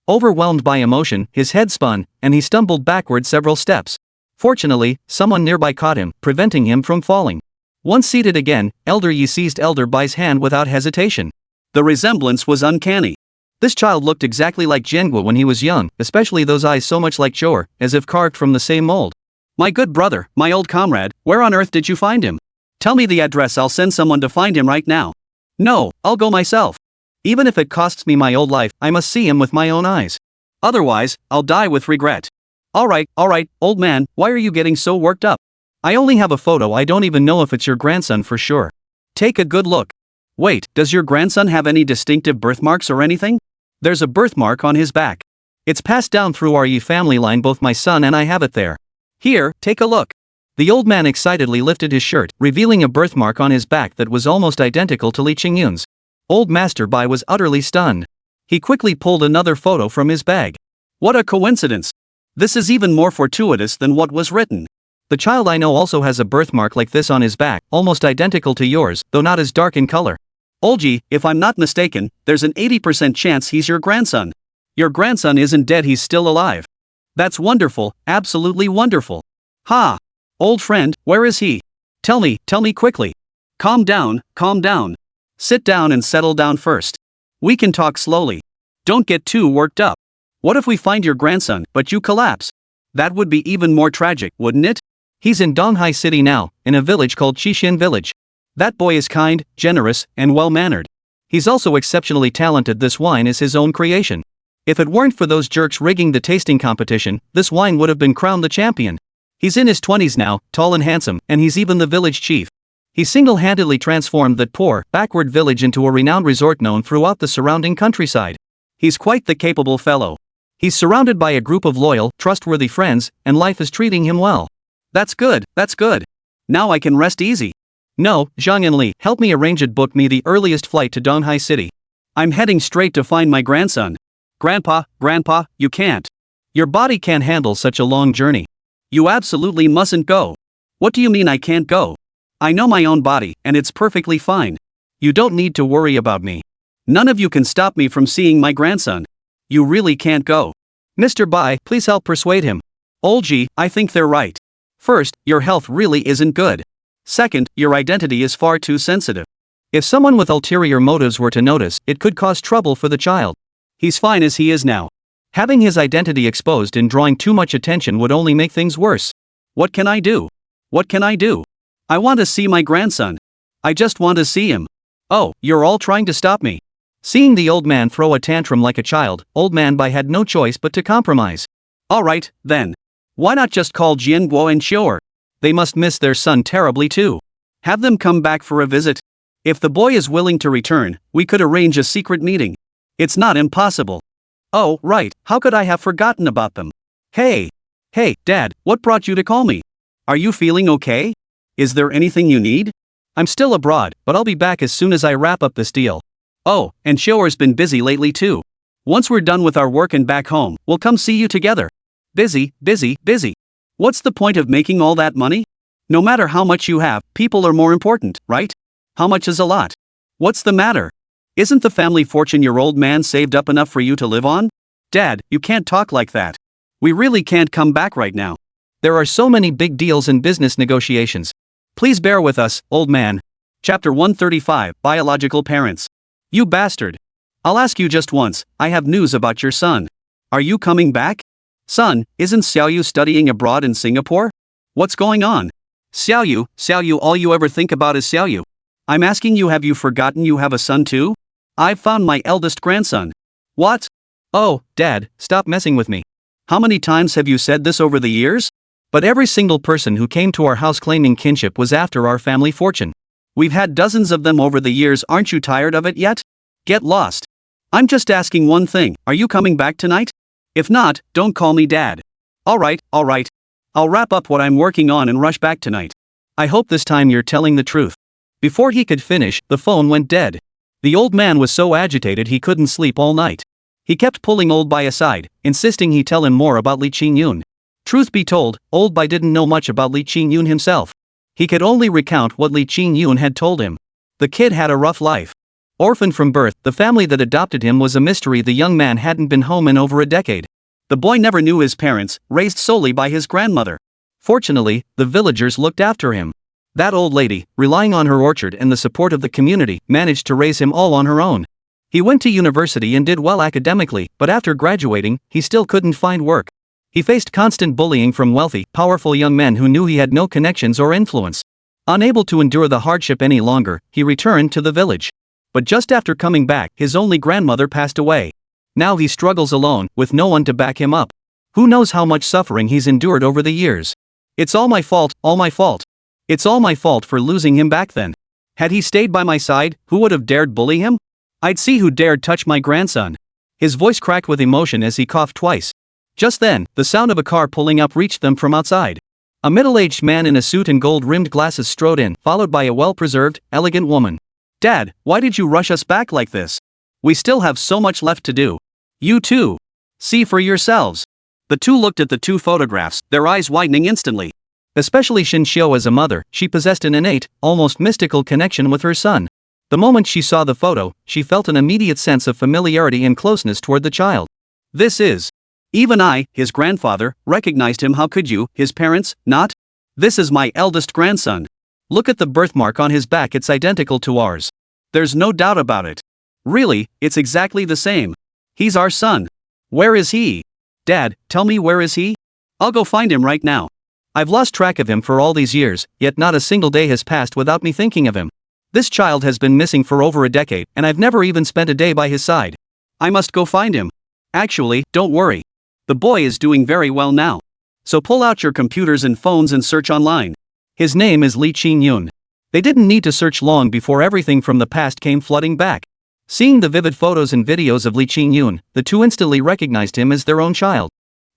Overwhelmed by emotion, his head spun, and he stumbled backward several steps. Fortunately, someone nearby caught him, preventing him from falling. Once seated again, Elder Yi seized Elder Bai's hand without hesitation. The resemblance was uncanny. This child looked exactly like Jiangua when he was young, especially those eyes so much like Zhou, as if carved from the same mold. My good brother, my old comrade, where on earth did you find him? Tell me the address, I'll send someone to find him right now. No, I'll go myself. Even if it costs me my old life, I must see him with my own eyes. Otherwise, I'll die with regret. Alright, old man, why are you getting so worked up? I only have a photo, I don't even know if it's your grandson for sure. Take a good look. Wait, does your grandson have any distinctive birthmarks or anything? There's a birthmark on his back. It's passed down through our Yi family line, both my son and I have it there. Here, take a look. The old man excitedly lifted his shirt, revealing a birthmark on his back that was almost identical to Li Qingyun's. Old Master Bai was utterly stunned. He quickly pulled another photo from his bag. What a coincidence! This is even more fortuitous than what was written. The child I know also has a birthmark like this on his back, almost identical to yours, though not as dark in color. Olji, if I'm not mistaken, there's an 80% chance he's your grandson. Your grandson isn't dead, he's still alive. That's wonderful, absolutely wonderful. Ha! Old friend, where is he? Tell me quickly. Calm down. Sit down and settle down first. We can talk slowly. Don't get too worked up. What if we find your grandson, but you collapse? That would be even more tragic, wouldn't it? He's in Donghai City now, in a village called Qixin Village. That boy is kind, generous, and well-mannered. He's also exceptionally talented. This wine is his own creation. If it weren't for those jerks rigging the tasting competition, this wine would have been crowned the champion. He's in his 20s now, tall and handsome, and he's even the village chief. He single-handedly transformed that poor, backward village into a renowned resort known throughout the surrounding countryside. He's quite the capable fellow. He's surrounded by a group of loyal, trustworthy friends, and life is treating him well. That's good. Now I can rest easy. No, Zhang and Li, help me arrange it. Book me the earliest flight to Donghai City. I'm heading straight to find my grandson. Grandpa, you can't. Your body can't handle such a long journey. You absolutely mustn't go. What do you mean I can't go? I know my own body, and it's perfectly fine. You don't need to worry about me. None of you can stop me from seeing my grandson. You really can't go. Mr. Bai, please help persuade him. Olji, I think they're right. First, your health really isn't good. Second, your identity is far too sensitive. If someone with ulterior motives were to notice, it could cause trouble for the child. He's fine as he is now. Having his identity exposed and drawing too much attention would only make things worse. What can I do? I want to see my grandson. I just want to see him. Oh, you're all trying to stop me. Seeing the old man throw a tantrum like a child, Old Man Bai had no choice but to compromise. Alright, then. Why not just call Jianguo and Xiu'er? They must miss their son terribly too. Have them come back for a visit. If the boy is willing to return, we could arrange a secret meeting. It's not impossible. Oh, right, how could I have forgotten about them? Hey, Dad, what brought you to call me? Are you feeling okay? Is there anything you need? I'm still abroad, but I'll be back as soon as I wrap up this deal. Oh, and Xiu'er's been busy lately too. Once we're done with our work and back home, we'll come see you together. Busy. What's the point of making all that money? No matter how much you have, people are more important, right? How much is a lot? What's the matter? Isn't the family fortune your old man saved up enough for you to live on? Dad, you can't talk like that. We really can't come back right now. There are so many big deals and business negotiations. Please bear with us, old man. Chapter 135, Biological Parents. You bastard. I'll ask you just once, I have news about your son. Are you coming back? Son, isn't Xiaoyu studying abroad in Singapore? What's going on? Xiaoyu, all you ever think about is Xiaoyu. I'm asking you, have you forgotten you have a son too? I've found my eldest grandson. What? Oh, Dad, stop messing with me. How many times have you said this over the years? But every single person who came to our house claiming kinship was after our family fortune. We've had dozens of them over the years, aren't you tired of it yet? Get lost. I'm just asking one thing, are you coming back tonight? If not, don't call me Dad. Alright. I'll wrap up what I'm working on and rush back tonight. I hope this time you're telling the truth. Before he could finish, the phone went dead. The old man was so agitated he couldn't sleep all night. He kept pulling Old Bai aside, insisting he tell him more about Li Qingyun. Truth be told, Old Bai didn't know much about Li Qingyun himself. He could only recount what Li Qingyun had told him. The kid had a rough life. Orphaned from birth, the family that adopted him was a mystery. The young man hadn't been home in over a decade. The boy never knew his parents, raised solely by his grandmother. Fortunately, the villagers looked after him. That old lady, relying on her orchard and the support of the community, managed to raise him all on her own. He went to university and did well academically, but after graduating, he still couldn't find work. He faced constant bullying from wealthy, powerful young men who knew he had no connections or influence. Unable to endure the hardship any longer, he returned to the village. But just after coming back, his only grandmother passed away. Now he struggles alone, with no one to back him up. Who knows how much suffering he's endured over the years. It's all my fault, all my fault. It's all my fault for losing him back then. Had he stayed by my side, who would have dared bully him? I'd see who dared touch my grandson. His voice cracked with emotion as he coughed twice. Just then, the sound of a car pulling up reached them from outside. A middle-aged man in a suit and gold-rimmed glasses strode in, followed by a well-preserved, elegant woman. "Dad, why did you rush us back like this? We still have so much left to do. You too. See for yourselves." The two looked at the two photographs, their eyes widening instantly. Especially Xin Xiu as a mother, she possessed an innate, almost mystical connection with her son. The moment she saw the photo, she felt an immediate sense of familiarity and closeness toward the child. This is. Even I, his grandfather, recognized him. How could you, his parents, not? This is my eldest grandson. Look at the birthmark on his back, it's identical to ours. There's no doubt about it. Really, it's exactly the same. He's our son. Where is he? Dad, tell me, where is he? I'll go find him right now. I've lost track of him for all these years, yet not a single day has passed without me thinking of him. This child has been missing for over a decade, and I've never even spent a day by his side. I must go find him. Actually, don't worry. The boy is doing very well now. So pull out your computers and phones and search online. His name is Li Qingyun. They didn't need to search long before everything from the past came flooding back. Seeing the vivid photos and videos of Li Qingyun, the two instantly recognized him as their own child.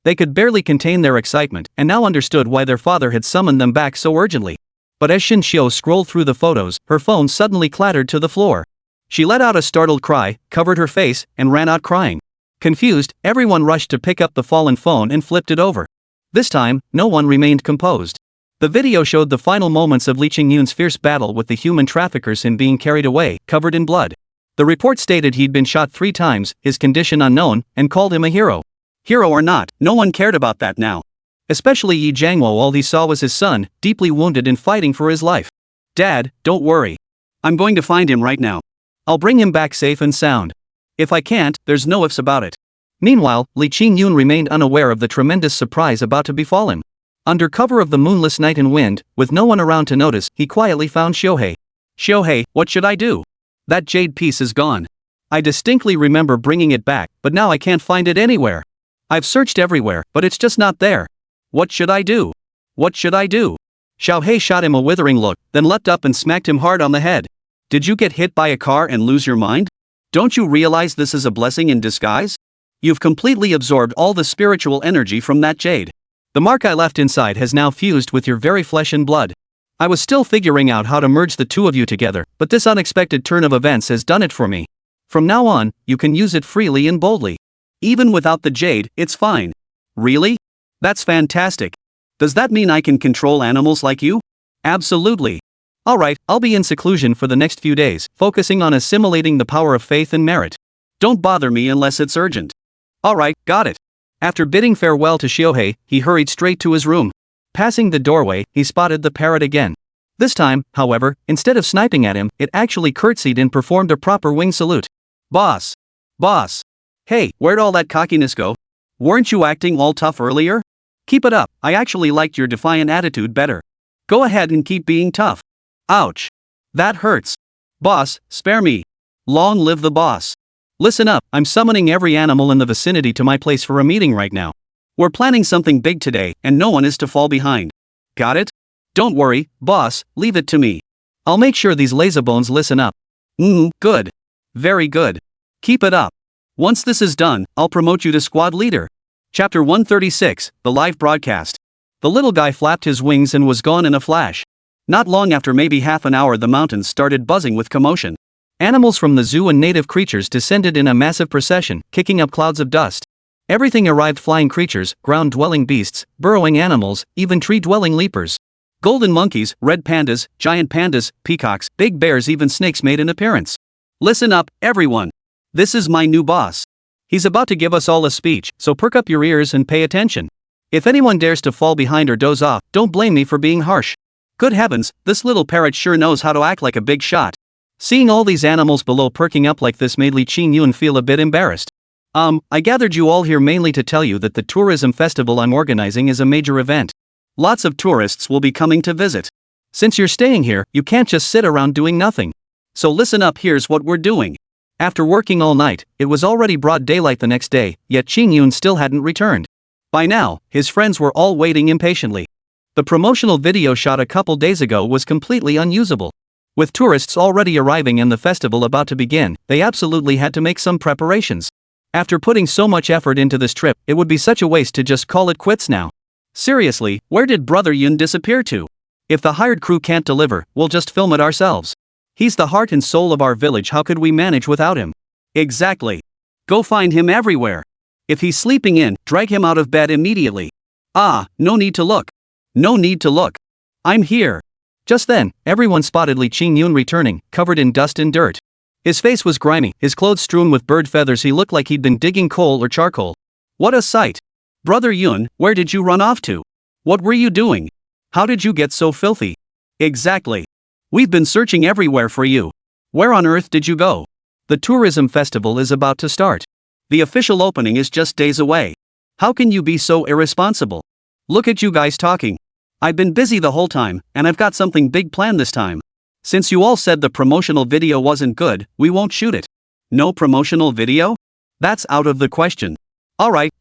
They could barely contain their excitement, and now understood why their father had summoned them back so urgently. But as Xin Xiu scrolled through the photos, her phone suddenly clattered to the floor. She let out a startled cry, covered her face, and ran out crying. Confused, everyone rushed to pick up the fallen phone and flipped it over. This time, no one remained composed. The video showed the final moments of Li Qingyun's fierce battle with the human traffickers and being carried away, covered in blood. The report stated he'd been shot 3 times, his condition unknown, and called him a hero. Hero or not, no one cared about that now. Especially Yi Jiangwo. All he saw was his son, deeply wounded and fighting for his life. Dad, don't worry. I'm going to find him right now. I'll bring him back safe and sound. If I can't, there's no ifs about it. Meanwhile, Li Qingyun remained unaware of the tremendous surprise about to befall him. Under cover of the moonless night and wind, with no one around to notice, he quietly found Xiuhei. Xiuhei, what should I do? That jade piece is gone. I distinctly remember bringing it back, but now I can't find it anywhere. I've searched everywhere, but it's just not there. What should I do? What should I do? Xiuhei shot him a withering look, then leapt up and smacked him hard on the head. Did you get hit by a car and lose your mind? Don't you realize this is a blessing in disguise? You've completely absorbed all the spiritual energy from that jade. The mark I left inside has now fused with your very flesh and blood. I was still figuring out how to merge the two of you together, but this unexpected turn of events has done it for me. From now on, you can use it freely and boldly. Even without the jade, it's fine. Really? That's fantastic. Does that mean I can control animals like you? Absolutely. Alright, I'll be in seclusion for the next few days, focusing on assimilating the power of faith and merit. Don't bother me unless it's urgent. Alright, got it. After bidding farewell to Xiuhei, he hurried straight to his room. Passing the doorway, he spotted the parrot again. This time, however, instead of sniping at him, it actually curtsied and performed a proper wing salute. Boss! Boss! Hey, where'd all that cockiness go? Weren't you acting all tough earlier? Keep it up, I actually liked your defiant attitude better. Go ahead and keep being tough. Ouch! That hurts. Boss, spare me. Long live the boss. Listen up, I'm summoning every animal in the vicinity to my place for a meeting right now. We're planning something big today, and no one is to fall behind. Got it? Don't worry, boss, leave it to me. I'll make sure these lazybones listen up. Good. Very good. Keep it up. Once this is done, I'll promote you to squad leader. Chapter 136, The Live Broadcast. The little guy flapped his wings and was gone in a flash. Not long after, maybe half an hour, the mountains started buzzing with commotion. Animals from the zoo and native creatures descended in a massive procession, kicking up clouds of dust. Everything arrived: flying creatures, ground-dwelling beasts, burrowing animals, even tree-dwelling leapers. Golden monkeys, red pandas, giant pandas, peacocks, big bears, even snakes made an appearance. Listen up, everyone. This is my new boss. He's about to give us all a speech, so perk up your ears and pay attention. If anyone dares to fall behind or doze off, don't blame me for being harsh. Good heavens, this little parrot sure knows how to act like a big shot. Seeing all these animals below perking up like this made Li Qingyun feel a bit embarrassed. I gathered you all here mainly to tell you that the tourism festival I'm organizing is a major event. Lots of tourists will be coming to visit. Since you're staying here, you can't just sit around doing nothing. So listen up, here's what we're doing. After working all night, it was already broad daylight the next day, yet Qingyun still hadn't returned. By now, his friends were all waiting impatiently. The promotional video shot a couple days ago was completely unusable. With tourists already arriving and the festival about to begin, they absolutely had to make some preparations. After putting so much effort into this trip, it would be such a waste to just call it quits now. Seriously, where did Brother Yun disappear to? If the hired crew can't deliver, we'll just film it ourselves. He's the heart and soul of our village, how could we manage without him? Exactly. Go find him everywhere. If he's sleeping in, drag him out of bed immediately. No need to look. No need to look. I'm here. Just then, everyone spotted Li Qingyun returning, covered in dust and dirt. His face was grimy, his clothes strewn with bird feathers. He looked like he'd been digging coal or charcoal. What a sight! Brother Yun, where did you run off to? What were you doing? How did you get so filthy? Exactly. We've been searching everywhere for you. Where on earth did you go? The tourism festival is about to start. The official opening is just days away. How can you be so irresponsible? Look at you guys talking. I've been busy the whole time, and I've got something big planned this time. Since you all said the promotional video wasn't good, we won't shoot it. No promotional video? That's out of the question. Alright,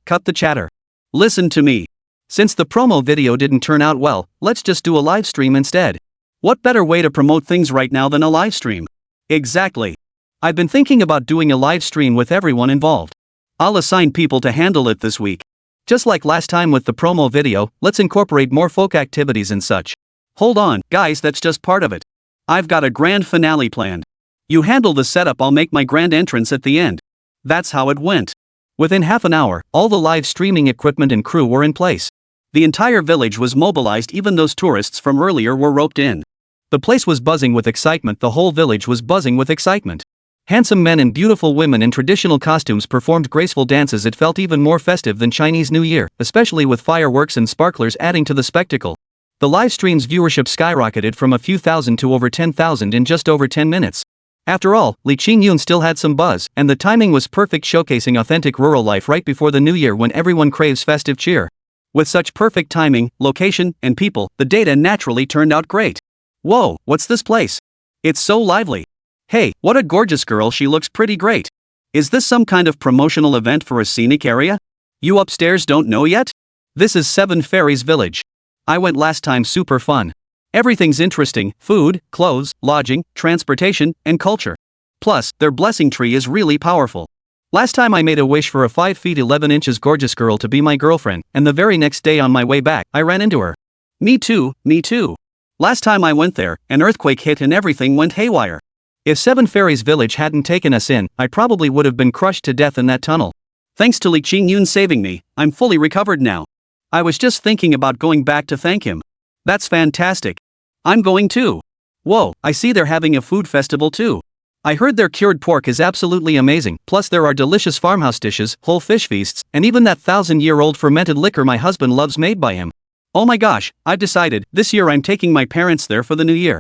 cut the chatter. Listen to me. Since the promo video didn't turn out well, let's just do a live stream instead. What better way to promote things right now than a live stream? Exactly. I've been thinking about doing a live stream with everyone involved. I'll assign people to handle it this week. Just like last time with the promo video, let's incorporate more folk activities and such. Hold on, guys, that's just part of it. I've got a grand finale planned. You handle the setup, I'll make my grand entrance at the end. That's how it went. Within half an hour, all the live streaming equipment and crew were in place. The entire village was mobilized, even those tourists from earlier were roped in. The place was buzzing with excitement, the whole village was buzzing with excitement. Handsome men and beautiful women in traditional costumes performed graceful dances. It felt even more festive than Chinese New Year, especially with fireworks and sparklers adding to the spectacle. The live stream's viewership skyrocketed from a few thousand to over 10,000 in just over 10 minutes. After all, Li Qingyun still had some buzz, and the timing was perfect, showcasing authentic rural life right before the new year when everyone craves festive cheer. With such perfect timing, location, and people, the data naturally turned out great. Whoa, what's this place? It's so lively. Hey, what a gorgeous girl, she looks pretty great. Is this some kind of promotional event for a scenic area? You upstairs don't know yet? This is Seven Fairies Village. I went last time, super fun. Everything's interesting: food, clothes, lodging, transportation, and culture. Plus, their blessing tree is really powerful. Last time I made a wish for a 5 feet 11 inches gorgeous girl to be my girlfriend, and the very next day on my way back, I ran into her. Me too. Last time I went there, an earthquake hit and everything went haywire. If Seven Fairies Village hadn't taken us in, I probably would have been crushed to death in that tunnel. Thanks to Li Qingyun saving me, I'm fully recovered now. I was just thinking about going back to thank him. That's fantastic. I'm going too. Whoa, I see they're having a food festival too. I heard their cured pork is absolutely amazing, plus there are delicious farmhouse dishes, whole fish feasts, and even that 1,000-year-old fermented liquor my husband loves made by him. Oh my gosh, I've decided, this year I'm taking my parents there for the new year.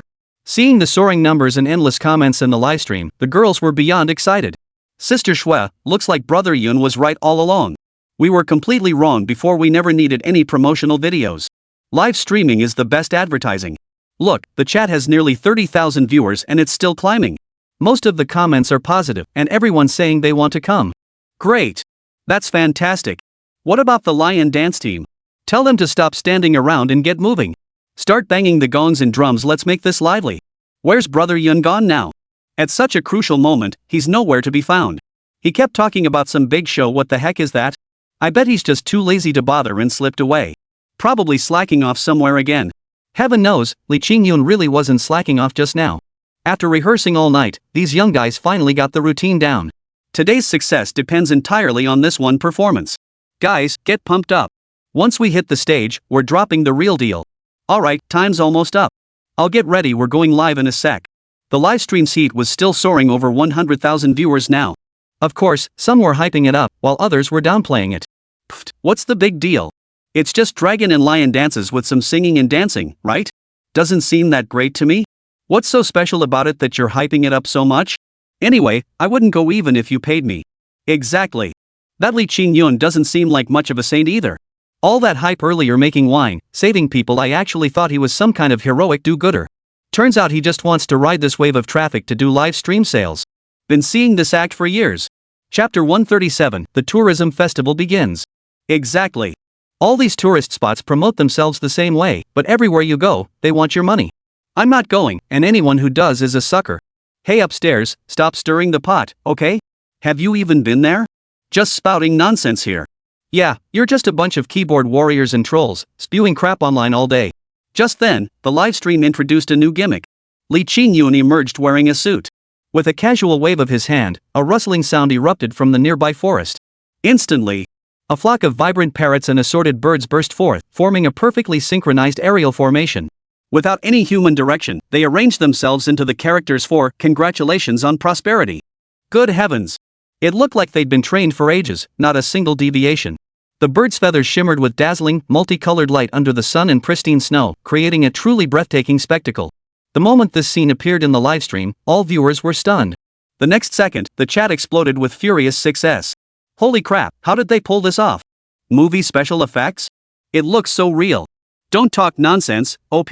Seeing the soaring numbers and endless comments in the livestream, the girls were beyond excited. Sister Shui, looks like Brother Yun was right all along. We were completely wrong before, we never needed any promotional videos. Live streaming is the best advertising. Look, the chat has nearly 30,000 viewers and it's still climbing. Most of the comments are positive, and everyone's saying they want to come. Great. That's fantastic. What about the lion dance team? Tell them to stop standing around and get moving. Start banging the gongs and drums, let's make this lively. Where's Brother Yun gone now? At such a crucial moment, he's nowhere to be found. He kept talking about some big show, what the heck is that? I bet he's just too lazy to bother and slipped away. Probably slacking off somewhere again. Heaven knows, Li Qingyun really wasn't slacking off just now. After rehearsing all night, these young guys finally got the routine down. Today's success depends entirely on this one performance. Guys, get pumped up. Once we hit the stage, we're dropping the real deal. Alright, time's almost up. I'll get ready, we're going live in a sec. The livestream's heat was still soaring over 100,000 viewers now. Of course, some were hyping it up, while others were downplaying it. Pfft, what's the big deal? It's just dragon and lion dances with some singing and dancing, right? Doesn't seem that great to me? What's so special about it that you're hyping it up so much? Anyway, I wouldn't go even if you paid me. Exactly. That Li Qingyun doesn't seem like much of a saint either. All that hype earlier making wine, saving people, I actually thought he was some kind of heroic do-gooder. Turns out he just wants to ride this wave of traffic to do live stream sales. Been seeing this act for years. Chapter 137, the tourism festival begins. Exactly. All these tourist spots promote themselves the same way, but everywhere you go, they want your money. I'm not going, and anyone who does is a sucker. Hey upstairs, stop stirring the pot, okay? Have you even been there? Just spouting nonsense here. Yeah, you're just a bunch of keyboard warriors and trolls, spewing crap online all day. Just then, the livestream introduced a new gimmick. Li Qingyun emerged wearing a suit. With a casual wave of his hand, a rustling sound erupted from the nearby forest. Instantly, a flock of vibrant parrots and assorted birds burst forth, forming a perfectly synchronized aerial formation. Without any human direction, they arranged themselves into the characters for "Congratulations on Prosperity." Good heavens! It looked like they'd been trained for ages, not a single deviation. The birds' feathers shimmered with dazzling, multicolored light under the sun and pristine snow, creating a truly breathtaking spectacle. The moment this scene appeared in the livestream, all viewers were stunned. The next second, the chat exploded with furious success. Holy crap, how did they pull this off? Movie special effects? It looks so real. Don't talk nonsense, OP.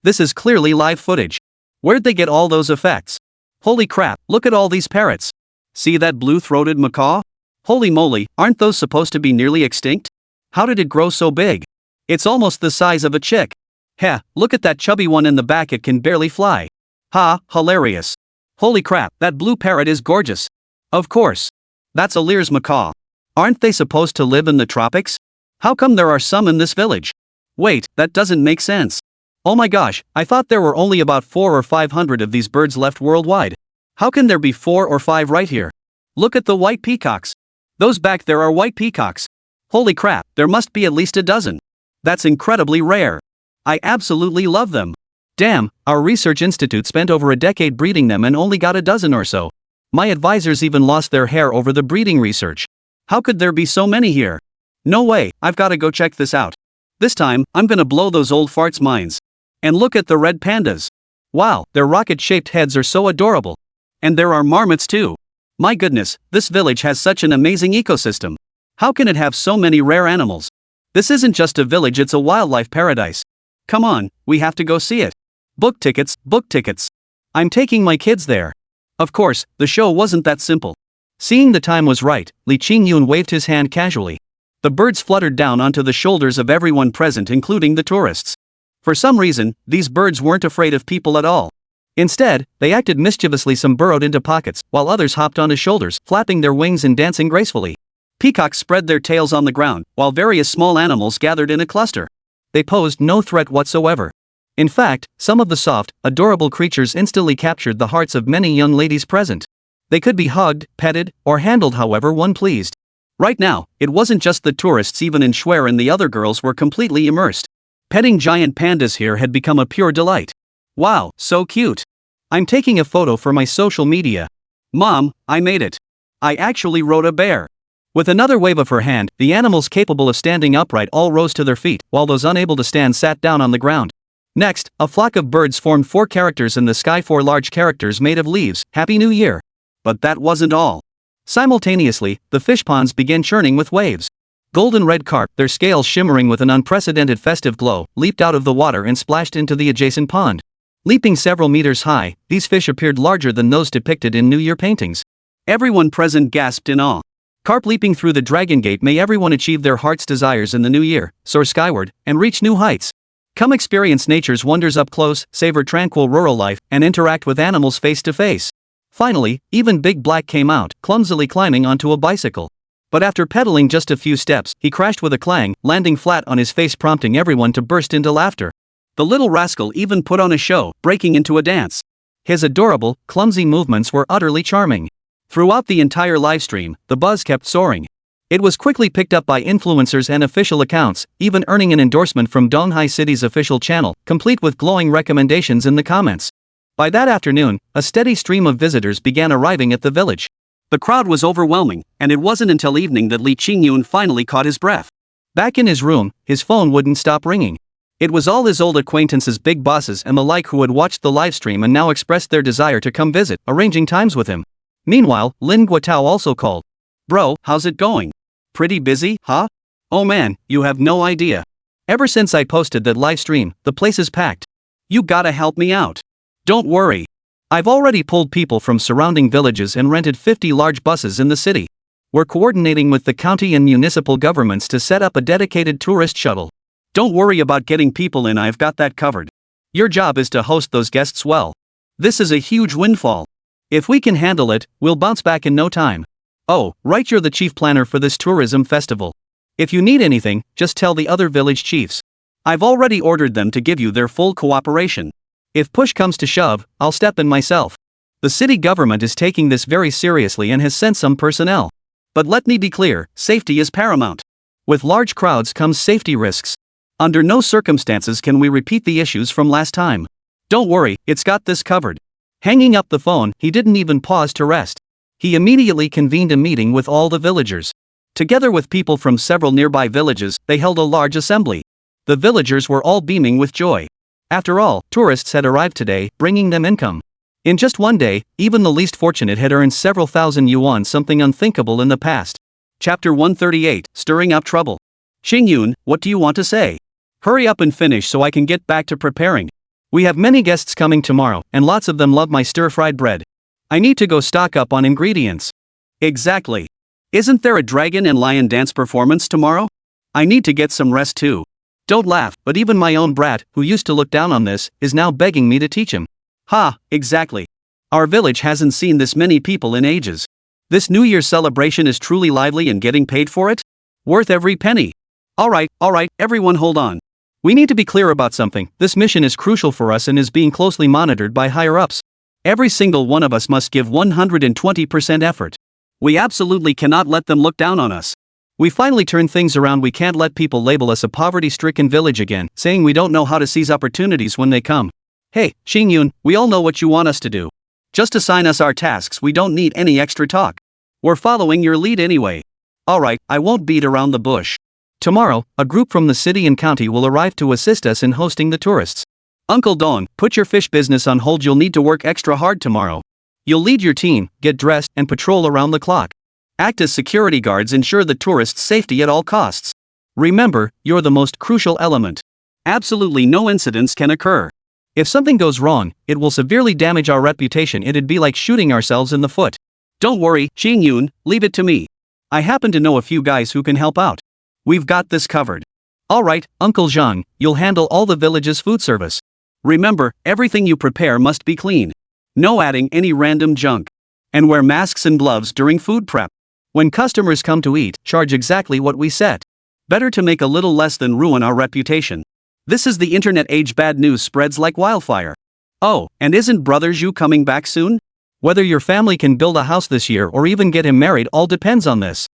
This is clearly live footage. Where'd they get all those effects? Holy crap, look at all these parrots. See that blue-throated macaw? Holy moly, aren't those supposed to be nearly extinct? How did it grow so big? It's almost the size of a chick. Heh, look at that chubby one in the back, it can barely fly. Ha, hilarious. Holy crap, that blue parrot is gorgeous. Of course. That's a Lear's macaw. Aren't they supposed to live in the tropics? How come there are some in this village? Wait, that doesn't make sense. Oh my gosh, I thought there were only about 400 or 500 of these birds left worldwide. How can there be 4 or 5 right here? Look at the white peacocks. Those back there are white peacocks. Holy crap, there must be at least a dozen. That's incredibly rare. I absolutely love them. Damn, our research institute spent over a decade breeding them and only got a dozen or so. My advisors even lost their hair over the breeding research. How could there be so many here? No way, I've gotta go check this out. This time, I'm gonna blow those old farts' minds. And look at the red pandas. Wow, their rocket-shaped heads are so adorable. And there are marmots too. My goodness, this village has such an amazing ecosystem. How can it have so many rare animals? This isn't just a village, it's a wildlife paradise. Come on, we have to go see it. Book tickets, book tickets. I'm taking my kids there. Of course, the show wasn't that simple. Seeing the time was right, Li Qingyun waved his hand casually. The birds fluttered down onto the shoulders of everyone present, including the tourists. For some reason, these birds weren't afraid of people at all. Instead, they acted mischievously, some burrowed into pockets, while others hopped on his shoulders, flapping their wings and dancing gracefully. Peacocks spread their tails on the ground, while various small animals gathered in a cluster. They posed no threat whatsoever. In fact, some of the soft, adorable creatures instantly captured the hearts of many young ladies present. They could be hugged, petted, or handled however one pleased. Right now, it wasn't just the tourists, even in Schwer and the other girls were completely immersed. Petting giant pandas here had become a pure delight. Wow, so cute. I'm taking a photo for my social media. Mom, I made it. I actually rode a bear. With another wave of her hand, the animals capable of standing upright all rose to their feet, while those unable to stand sat down on the ground. Next, a flock of birds formed 4 characters in the sky, 4 large characters made of leaves, Happy New Year. But that wasn't all. Simultaneously, the fish ponds began churning with waves. Golden red carp, their scales shimmering with an unprecedented festive glow, leaped out of the water and splashed into the adjacent pond. Leaping several meters high, these fish appeared larger than those depicted in New Year paintings. Everyone present gasped in awe. Carp leaping through the dragon gate. May everyone achieve their heart's desires in the new year, soar skyward, and reach new heights. Come experience nature's wonders up close, savor tranquil rural life, and interact with animals face to face. Finally, even Big Black came out, clumsily climbing onto a bicycle. But after pedaling just a few steps, he crashed with a clang, landing flat on his face, prompting everyone to burst into laughter. The little rascal even put on a show, breaking into a dance. His adorable, clumsy movements were utterly charming. Throughout the entire livestream, the buzz kept soaring. It was quickly picked up by influencers and official accounts, even earning an endorsement from Donghai City's official channel, complete with glowing recommendations in the comments. By that afternoon, a steady stream of visitors began arriving at the village. The crowd was overwhelming, and it wasn't until evening that Li Qingyun finally caught his breath. Back in his room, his phone wouldn't stop ringing. It was all his old acquaintances, big bosses and the like, who had watched the livestream and now expressed their desire to come visit, arranging times with him. Meanwhile, Lin Guotao also called. "Bro, how's it going? Pretty busy, huh? Oh man, you have no idea. Ever since I posted that livestream, the place is packed. You gotta help me out. Don't worry. I've already pulled people from surrounding villages and rented 50 large buses in the city. We're coordinating with the county and municipal governments to set up a dedicated tourist shuttle. Don't worry about getting people in, I've got that covered. Your job is to host those guests well. This is a huge windfall. If we can handle it, we'll bounce back in no time. Oh, right, you're the chief planner for this tourism festival. If you need anything, just tell the other village chiefs. I've already ordered them to give you their full cooperation. If push comes to shove, I'll step in myself. The city government is taking this very seriously and has sent some personnel. But let me be clear, safety is paramount. With large crowds comes safety risks. Under no circumstances can we repeat the issues from last time. Don't worry, it's got this covered." Hanging up the phone, he didn't even pause to rest. He immediately convened a meeting with all the villagers. Together with people from several nearby villages, they held a large assembly. The villagers were all beaming with joy. After all, tourists had arrived today, bringing them income. In just one day, even the least fortunate had earned several thousand yuan, something unthinkable in the past. Chapter 138, Stirring Up Trouble. "Qingyun, what do you want to say? Hurry up and finish so I can get back to preparing. We have many guests coming tomorrow, and lots of them love my stir-fried bread. I need to go stock up on ingredients." "Exactly. Isn't there a dragon and lion dance performance tomorrow? I need to get some rest too. Don't laugh, but even my own brat, who used to look down on this, is now begging me to teach him." "Ha, exactly. Our village hasn't seen this many people in ages. This New Year's celebration is truly lively, and getting paid for it? Worth every penny. Alright, everyone hold on. We need to be clear about something. This mission is crucial for us and is being closely monitored by higher-ups. Every single one of us must give 120% effort. We absolutely cannot let them look down on us. We finally turned things around. We can't let people label us a poverty-stricken village again, saying we don't know how to seize opportunities when they come. Hey, Qingyun, we all know what you want us to do. Just assign us our tasks, we don't need any extra talk. We're following your lead anyway. Alright, I won't beat around the bush. Tomorrow, a group from the city and county will arrive to assist us in hosting the tourists. Uncle Don, put your fish business on hold. You'll need to work extra hard tomorrow. You'll lead your team, get dressed, and patrol around the clock. Act as security guards, ensure the tourists' safety at all costs. Remember, you're the most crucial element. Absolutely no incidents can occur. If something goes wrong, it will severely damage our reputation. It'd be like shooting ourselves in the foot. Don't worry, Qingyun, leave it to me. I happen to know a few guys who can help out. We've got this covered. Alright, Uncle Zhang, you'll handle all the village's food service. Remember, everything you prepare must be clean. No adding any random junk. And wear masks and gloves during food prep. When customers come to eat, charge exactly what we set. Better to make a little less than ruin our reputation. This is the internet age, bad news spreads like wildfire. Oh, and isn't Brother Zhu coming back soon? Whether your family can build a house this year or even get him married all depends on this.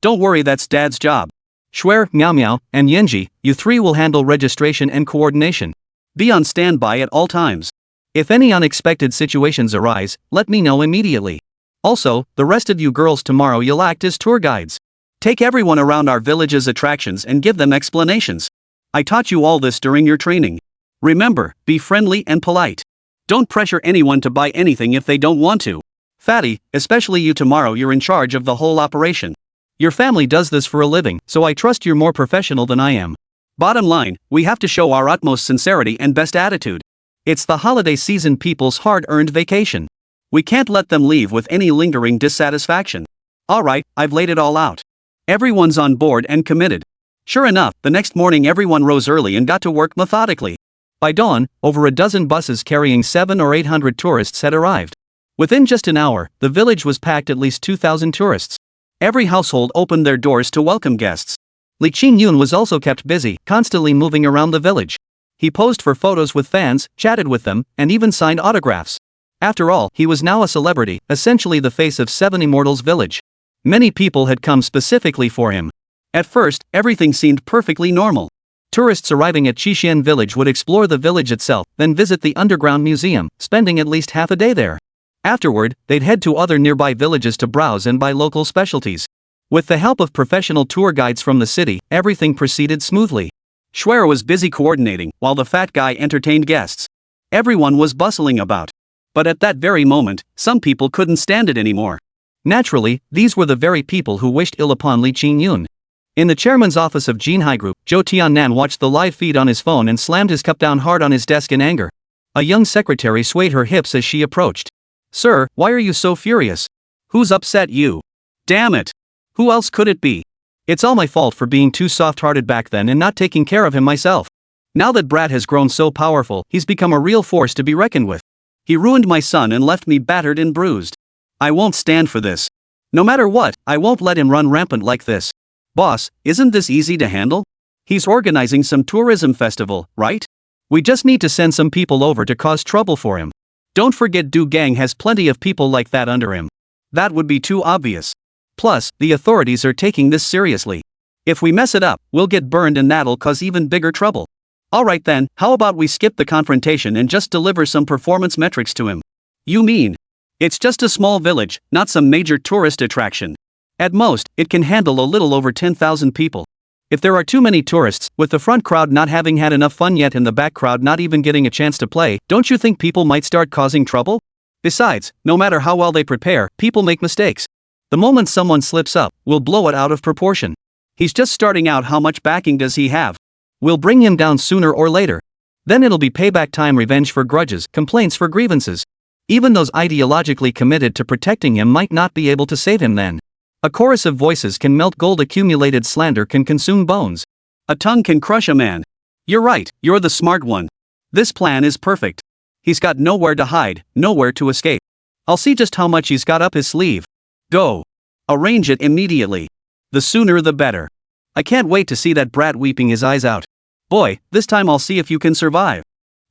Don't worry, that's Dad's job. Shuer, Miao Miao, and Yanji, you three will handle registration and coordination. Be on standby at all times. If any unexpected situations arise, let me know immediately. Also, the rest of you girls, tomorrow you'll act as tour guides. Take everyone around our village's attractions and give them explanations. I taught you all this during your training. Remember, be friendly and polite. Don't pressure anyone to buy anything if they don't want to. Fatty, especially you, tomorrow you're in charge of the whole operation. Your family does this for a living, so I trust you're more professional than I am. Bottom line, we have to show our utmost sincerity and best attitude. It's the holiday season, people's hard-earned vacation. We can't let them leave with any lingering dissatisfaction. Alright, I've laid it all out. Everyone's on board and committed. Sure enough, the next morning everyone rose early and got to work methodically. By dawn, over a dozen buses carrying 700 or 800 tourists had arrived. Within just an hour, the village was packed, at least 2,000 tourists. Every household opened their doors to welcome guests. Li Qingyun was also kept busy, constantly moving around the village. He posed for photos with fans, chatted with them, and even signed autographs. After all, he was now a celebrity, essentially the face of Seven Immortals Village. Many people had come specifically for him. At first, everything seemed perfectly normal. Tourists arriving at Qixian village would explore the village itself, then visit the underground museum, spending at least half a day there. Afterward, they'd head to other nearby villages to browse and buy local specialties. With the help of professional tour guides from the city, everything proceeded smoothly. Schwer was busy coordinating, while the fat guy entertained guests. Everyone was bustling about. But at that very moment, some people couldn't stand it anymore. Naturally, these were the very people who wished ill upon Li Qingyun. In the chairman's office of Jinhai Group, Zhou Tiannan watched the live feed on his phone and slammed his cup down hard on his desk in anger. A young secretary swayed her hips as she approached. "Sir, why are you so furious? Who's upset you? Damn it! Who else could it be? It's all my fault for being too soft-hearted back then and not taking care of him myself. Now that Brad has grown so powerful, he's become a real force to be reckoned with. He ruined my son and left me battered and bruised. I won't stand for this. No matter what, I won't let him run rampant like this. Boss, isn't this easy to handle? He's organizing some tourism festival, right? We just need to send some people over to cause trouble for him. Don't forget Du Gang has plenty of people like that under him. That would be too obvious. Plus, the authorities are taking this seriously. If we mess it up, we'll get burned and that'll cause even bigger trouble. Alright then, how about we skip the confrontation and just deliver some performance metrics to him? You mean? It's just a small village, not some major tourist attraction. At most, it can handle a little over 10,000 people. If there are too many tourists, with the front crowd not having had enough fun yet and the back crowd not even getting a chance to play, don't you think people might start causing trouble? Besides, no matter how well they prepare, people make mistakes. The moment someone slips up, we'll blow it out of proportion. He's just starting out. How much backing does he have? We'll bring him down sooner or later. Then it'll be payback time, revenge for grudges, complaints for grievances. Even those ideologically committed to protecting him might not be able to save him then. A chorus of voices can melt gold, accumulated slander can consume bones. A tongue can crush a man. You're right, you're the smart one. This plan is perfect. He's got nowhere to hide, nowhere to escape. I'll see just how much he's got up his sleeve. Go. Arrange it immediately. The sooner the better. I can't wait to see that brat weeping his eyes out. Boy, this time I'll see if you can survive.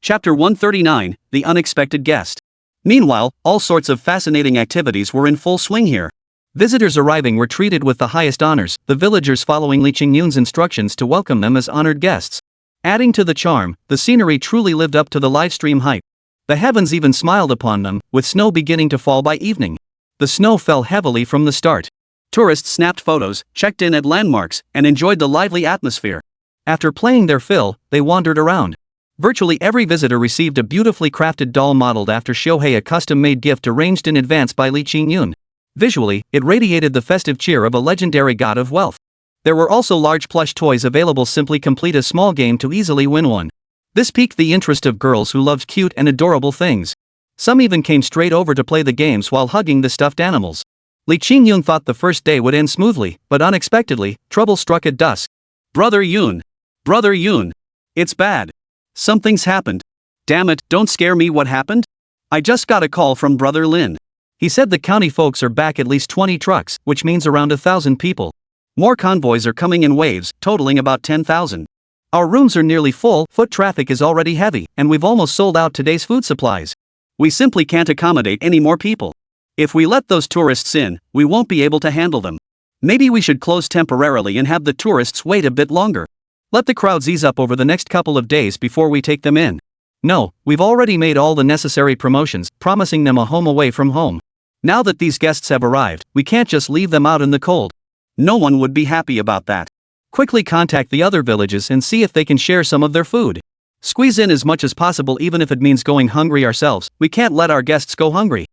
Chapter 139, The Unexpected Guest. Meanwhile, all sorts of fascinating activities were in full swing here. Visitors arriving were treated with the highest honors, the villagers following Li Qingyun's instructions to welcome them as honored guests. Adding to the charm, the scenery truly lived up to the livestream hype. The heavens even smiled upon them, with snow beginning to fall by evening. The snow fell heavily from the start. Tourists snapped photos, checked in at landmarks, and enjoyed the lively atmosphere. After playing their fill, they wandered around. Virtually every visitor received a beautifully crafted doll modeled after Shohei, a custom-made gift arranged in advance by Li Qingyun. Visually, it radiated the festive cheer of a legendary god of wealth. There were also large plush toys available. Simply complete a small game to easily win one. This piqued the interest of girls who loved cute and adorable things. Some even came straight over to play the games while hugging the stuffed animals. Li Qingyun thought the first day would end smoothly, but unexpectedly, trouble struck at dusk. Brother Yun! Brother Yun! It's bad. Something's happened. Damn it, don't scare me. What happened? I just got a call from Brother Lin. He said the county folks are back, at least 20 trucks, which means around 1,000 people. More convoys are coming in waves, totaling about 10,000. Our rooms are nearly full, foot traffic is already heavy, and we've almost sold out today's food supplies. We simply can't accommodate any more people. If we let those tourists in, we won't be able to handle them. Maybe we should close temporarily and have the tourists wait a bit longer. Let the crowds ease up over the next couple of days before we take them in. No, we've already made all the necessary promotions, promising them a home away from home. Now that these guests have arrived, we can't just leave them out in the cold. No one would be happy about that. Quickly contact the other villages and see if they can share some of their food. Squeeze in as much as possible, even if it means going hungry ourselves. We can't let our guests go hungry.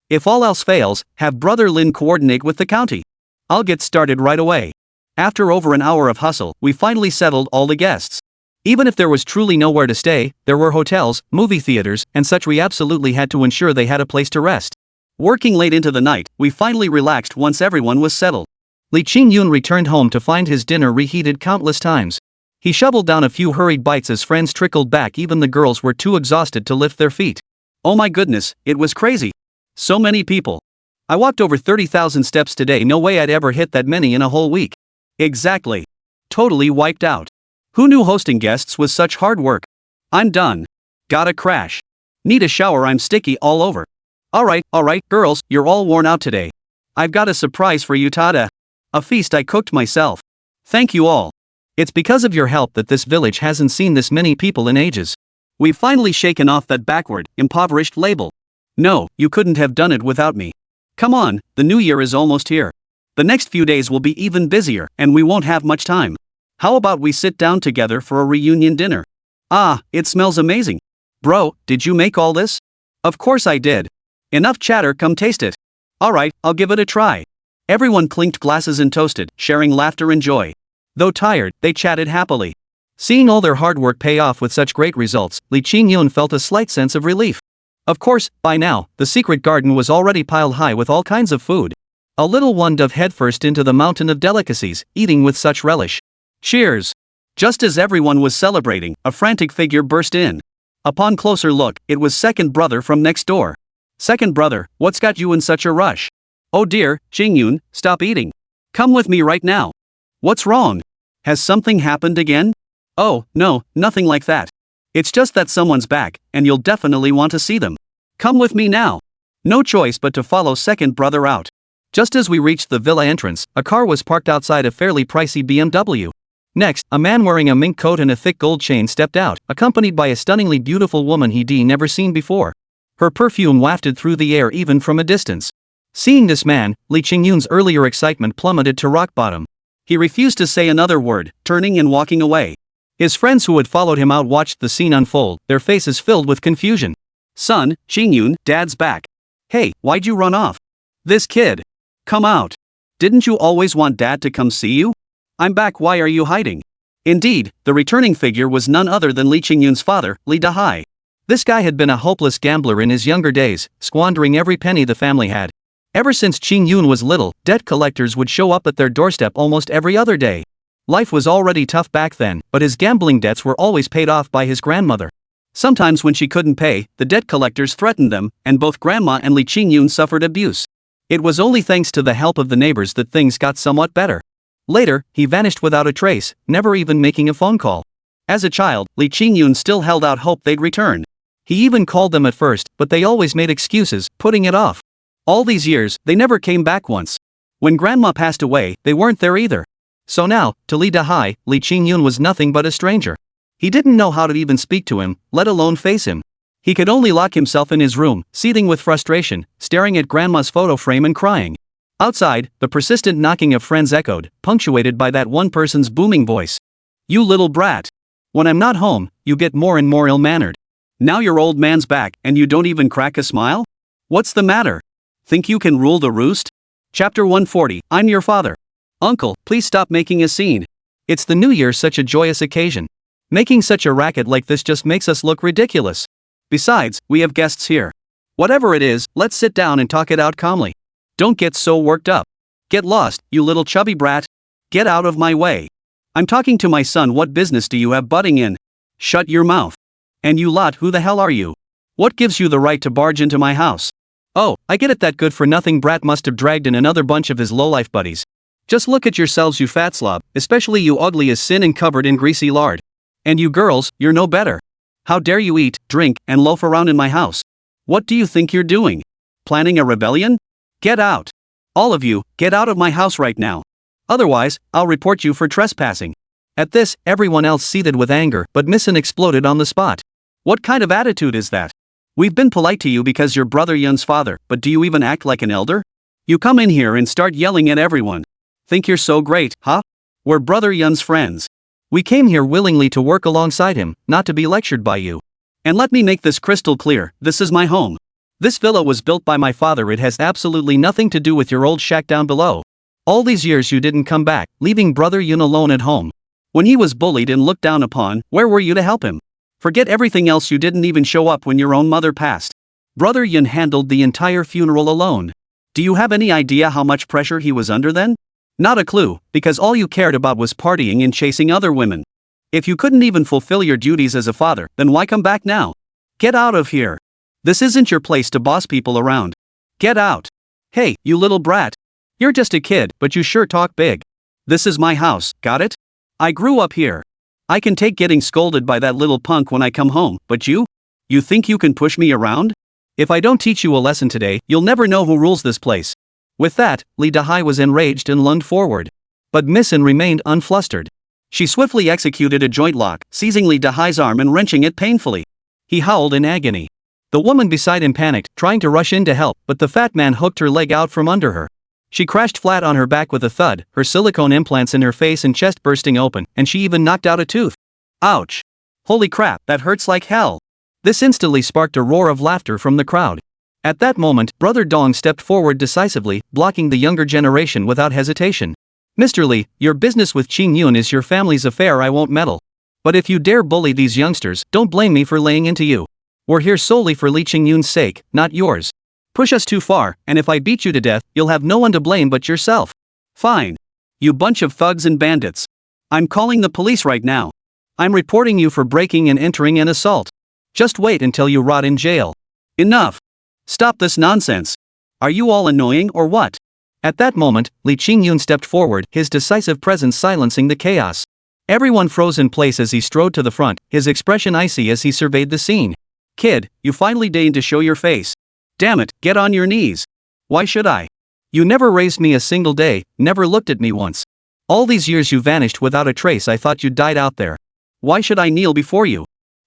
If all else fails, have Brother Lin coordinate with the county. I'll get started right away. After over an hour of hustle, we finally settled all the guests. Even if there was truly nowhere to stay, there were hotels, movie theaters, and such. We absolutely had to ensure they had a place to rest. Working late into the night, we finally relaxed once everyone was settled. Li Qingyun returned home to find his dinner reheated countless times. He shoveled down a few hurried bites as friends trickled back. Even the girls were too exhausted to lift their feet. Oh my goodness, it was crazy. So many people. I walked over 30,000 steps today. No way I'd ever hit that many in a whole week. Exactly. Totally wiped out. Who knew hosting guests was such hard work? I'm done. Gotta crash. Need a shower, I'm sticky all over. Alright, girls, you're all worn out today. I've got a surprise for you, Tada. A feast I cooked myself. Thank you all. It's because of your help that this village hasn't seen this many people in ages. We've finally shaken off that backward, impoverished label. No, you couldn't have done it without me. Come on, the new year is almost here. The next few days will be even busier, and we won't have much time. How about we sit down together for a reunion dinner? Ah, it smells amazing. Bro, did you make all this? Of course I did. Enough chatter, come taste it. Alright, I'll give it a try. Everyone clinked glasses and toasted, sharing laughter and joy. Though tired, they chatted happily. Seeing all their hard work pay off with such great results, Li Qingyun felt a slight sense of relief. Of course, by now, the secret garden was already piled high with all kinds of food. A little one dove headfirst into the mountain of delicacies, eating with such relish. Cheers! Just as everyone was celebrating, a frantic figure burst in. Upon closer look, it was second brother from next door. Second brother, what's got you in such a rush? Oh dear, Qingyun, stop eating. Come with me right now. What's wrong? Has something happened again? Oh, no, nothing like that. It's just that someone's back, and you'll definitely want to see them. Come with me now. No choice but to follow second brother out. Just as we reached the villa entrance, a car was parked outside a fairly pricey BMW. Next, a man wearing a mink coat and a thick gold chain stepped out, accompanied by a stunningly beautiful woman he'd never seen before. Her perfume wafted through the air even from a distance. Seeing this man, Li Qingyun's earlier excitement plummeted to rock bottom. He refused to say another word, turning and walking away. His friends who had followed him out watched the scene unfold, their faces filled with confusion. Son, Qingyun, Dad's back. Hey, why'd you run off? This kid. Come out. Didn't you always want Dad to come see you? I'm back, why are you hiding? Indeed, the returning figure was none other than Li Qingyun's father, Li Dahai. This guy had been a hopeless gambler in his younger days, squandering every penny the family had. Ever since Qingyun was little, debt collectors would show up at their doorstep almost every other day. Life was already tough back then, but his gambling debts were always paid off by his grandmother. Sometimes when she couldn't pay, the debt collectors threatened them, and both Grandma and Li Qingyun suffered abuse. It was only thanks to the help of the neighbors that things got somewhat better. Later, he vanished without a trace, never even making a phone call. As a child, Li Qingyun still held out hope they'd return. He even called them at first, but they always made excuses, putting it off. All these years, they never came back once. When Grandma passed away, they weren't there either. So now, to Li Dahai, Li Qingyun was nothing but a stranger. He didn't know how to even speak to him, let alone face him. He could only lock himself in his room, seething with frustration, staring at Grandma's photo frame and crying. Outside, the persistent knocking of friends echoed, punctuated by that one person's booming voice. You little brat. When I'm not home, you get more and more ill-mannered. Now your old man's back, and you don't even crack a smile? What's the matter? Think you can rule the roost? Chapter 140, I'm your father. Uncle, please stop making a scene. It's the new year, such a joyous occasion. Making such a racket like this just makes us look ridiculous. Besides, we have guests here. Whatever it is, let's sit down and talk it out calmly. Don't get so worked up. Get lost, you little chubby brat. Get out of my way. I'm talking to my son, what business do you have butting in? Shut your mouth. And you lot, who the hell are you? What gives you the right to barge into my house? Oh, I get it, that good-for-nothing brat must have dragged in another bunch of his lowlife buddies. Just look at yourselves, you fat slob, especially you ugly as sin and covered in greasy lard. And you girls, you're no better. How dare you eat, drink, and loaf around in my house? What do you think you're doing? Planning a rebellion? Get out. All of you, get out of my house right now. Otherwise, I'll report you for trespassing. At this, everyone else seethed with anger, but Missin exploded on the spot. What kind of attitude is that? We've been polite to you because you're Brother Yun's father, but do you even act like an elder? You come in here and start yelling at everyone. Think you're so great, huh? We're Brother Yun's friends. We came here willingly to work alongside him, not to be lectured by you. And let me make this crystal clear, this is my home. This villa was built by my father, it has absolutely nothing to do with your old shack down below. All these years you didn't come back, leaving Brother Yun alone at home. When he was bullied and looked down upon, where were you to help him? Forget everything else, you didn't even show up when your own mother passed. Brother Yun handled the entire funeral alone. Do you have any idea how much pressure he was under then? Not a clue, because all you cared about was partying and chasing other women. If you couldn't even fulfill your duties as a father, then why come back now? Get out of here. This isn't your place to boss people around. Get out. Hey, you little brat. You're just a kid, but you sure talk big. This is my house, got it? I grew up here. I can take getting scolded by that little punk when I come home, but you? You think you can push me around? If I don't teach you a lesson today, you'll never know who rules this place. With that, Li Dahai was enraged and lunged forward. But Missin remained unflustered. She swiftly executed a joint lock, seizing Li Dahai's arm and wrenching it painfully. He howled in agony. The woman beside him panicked, trying to rush in to help, but the fat man hooked her leg out from under her. She crashed flat on her back with a thud, her silicone implants in her face and chest bursting open, and she even knocked out a tooth. Ouch! Holy crap, that hurts like hell! This instantly sparked a roar of laughter from the crowd. At that moment, Brother Dong stepped forward decisively, blocking the younger generation without hesitation. Mr. Li, your business with Qingyun is your family's affair, I won't meddle. But if you dare bully these youngsters, don't blame me for laying into you. We're here solely for Li Qingyun's sake, not yours. Push us too far, and if I beat you to death, you'll have no one to blame but yourself. Fine. You bunch of thugs and bandits. I'm calling the police right now. I'm reporting you for breaking and entering an assault. Just wait until you rot in jail. Enough. Stop this nonsense. Are you all annoying or what? At that moment, Li Qingyun stepped forward, his decisive presence silencing the chaos. Everyone froze in place as he strode to the front, his expression icy as he surveyed the scene. Kid, you finally deigned to show your face. Damn it, get on your knees. Why should I? You never raised me a single day, never looked at me once. All these years you vanished without a trace. I thought you died out there. Why should I kneel before you?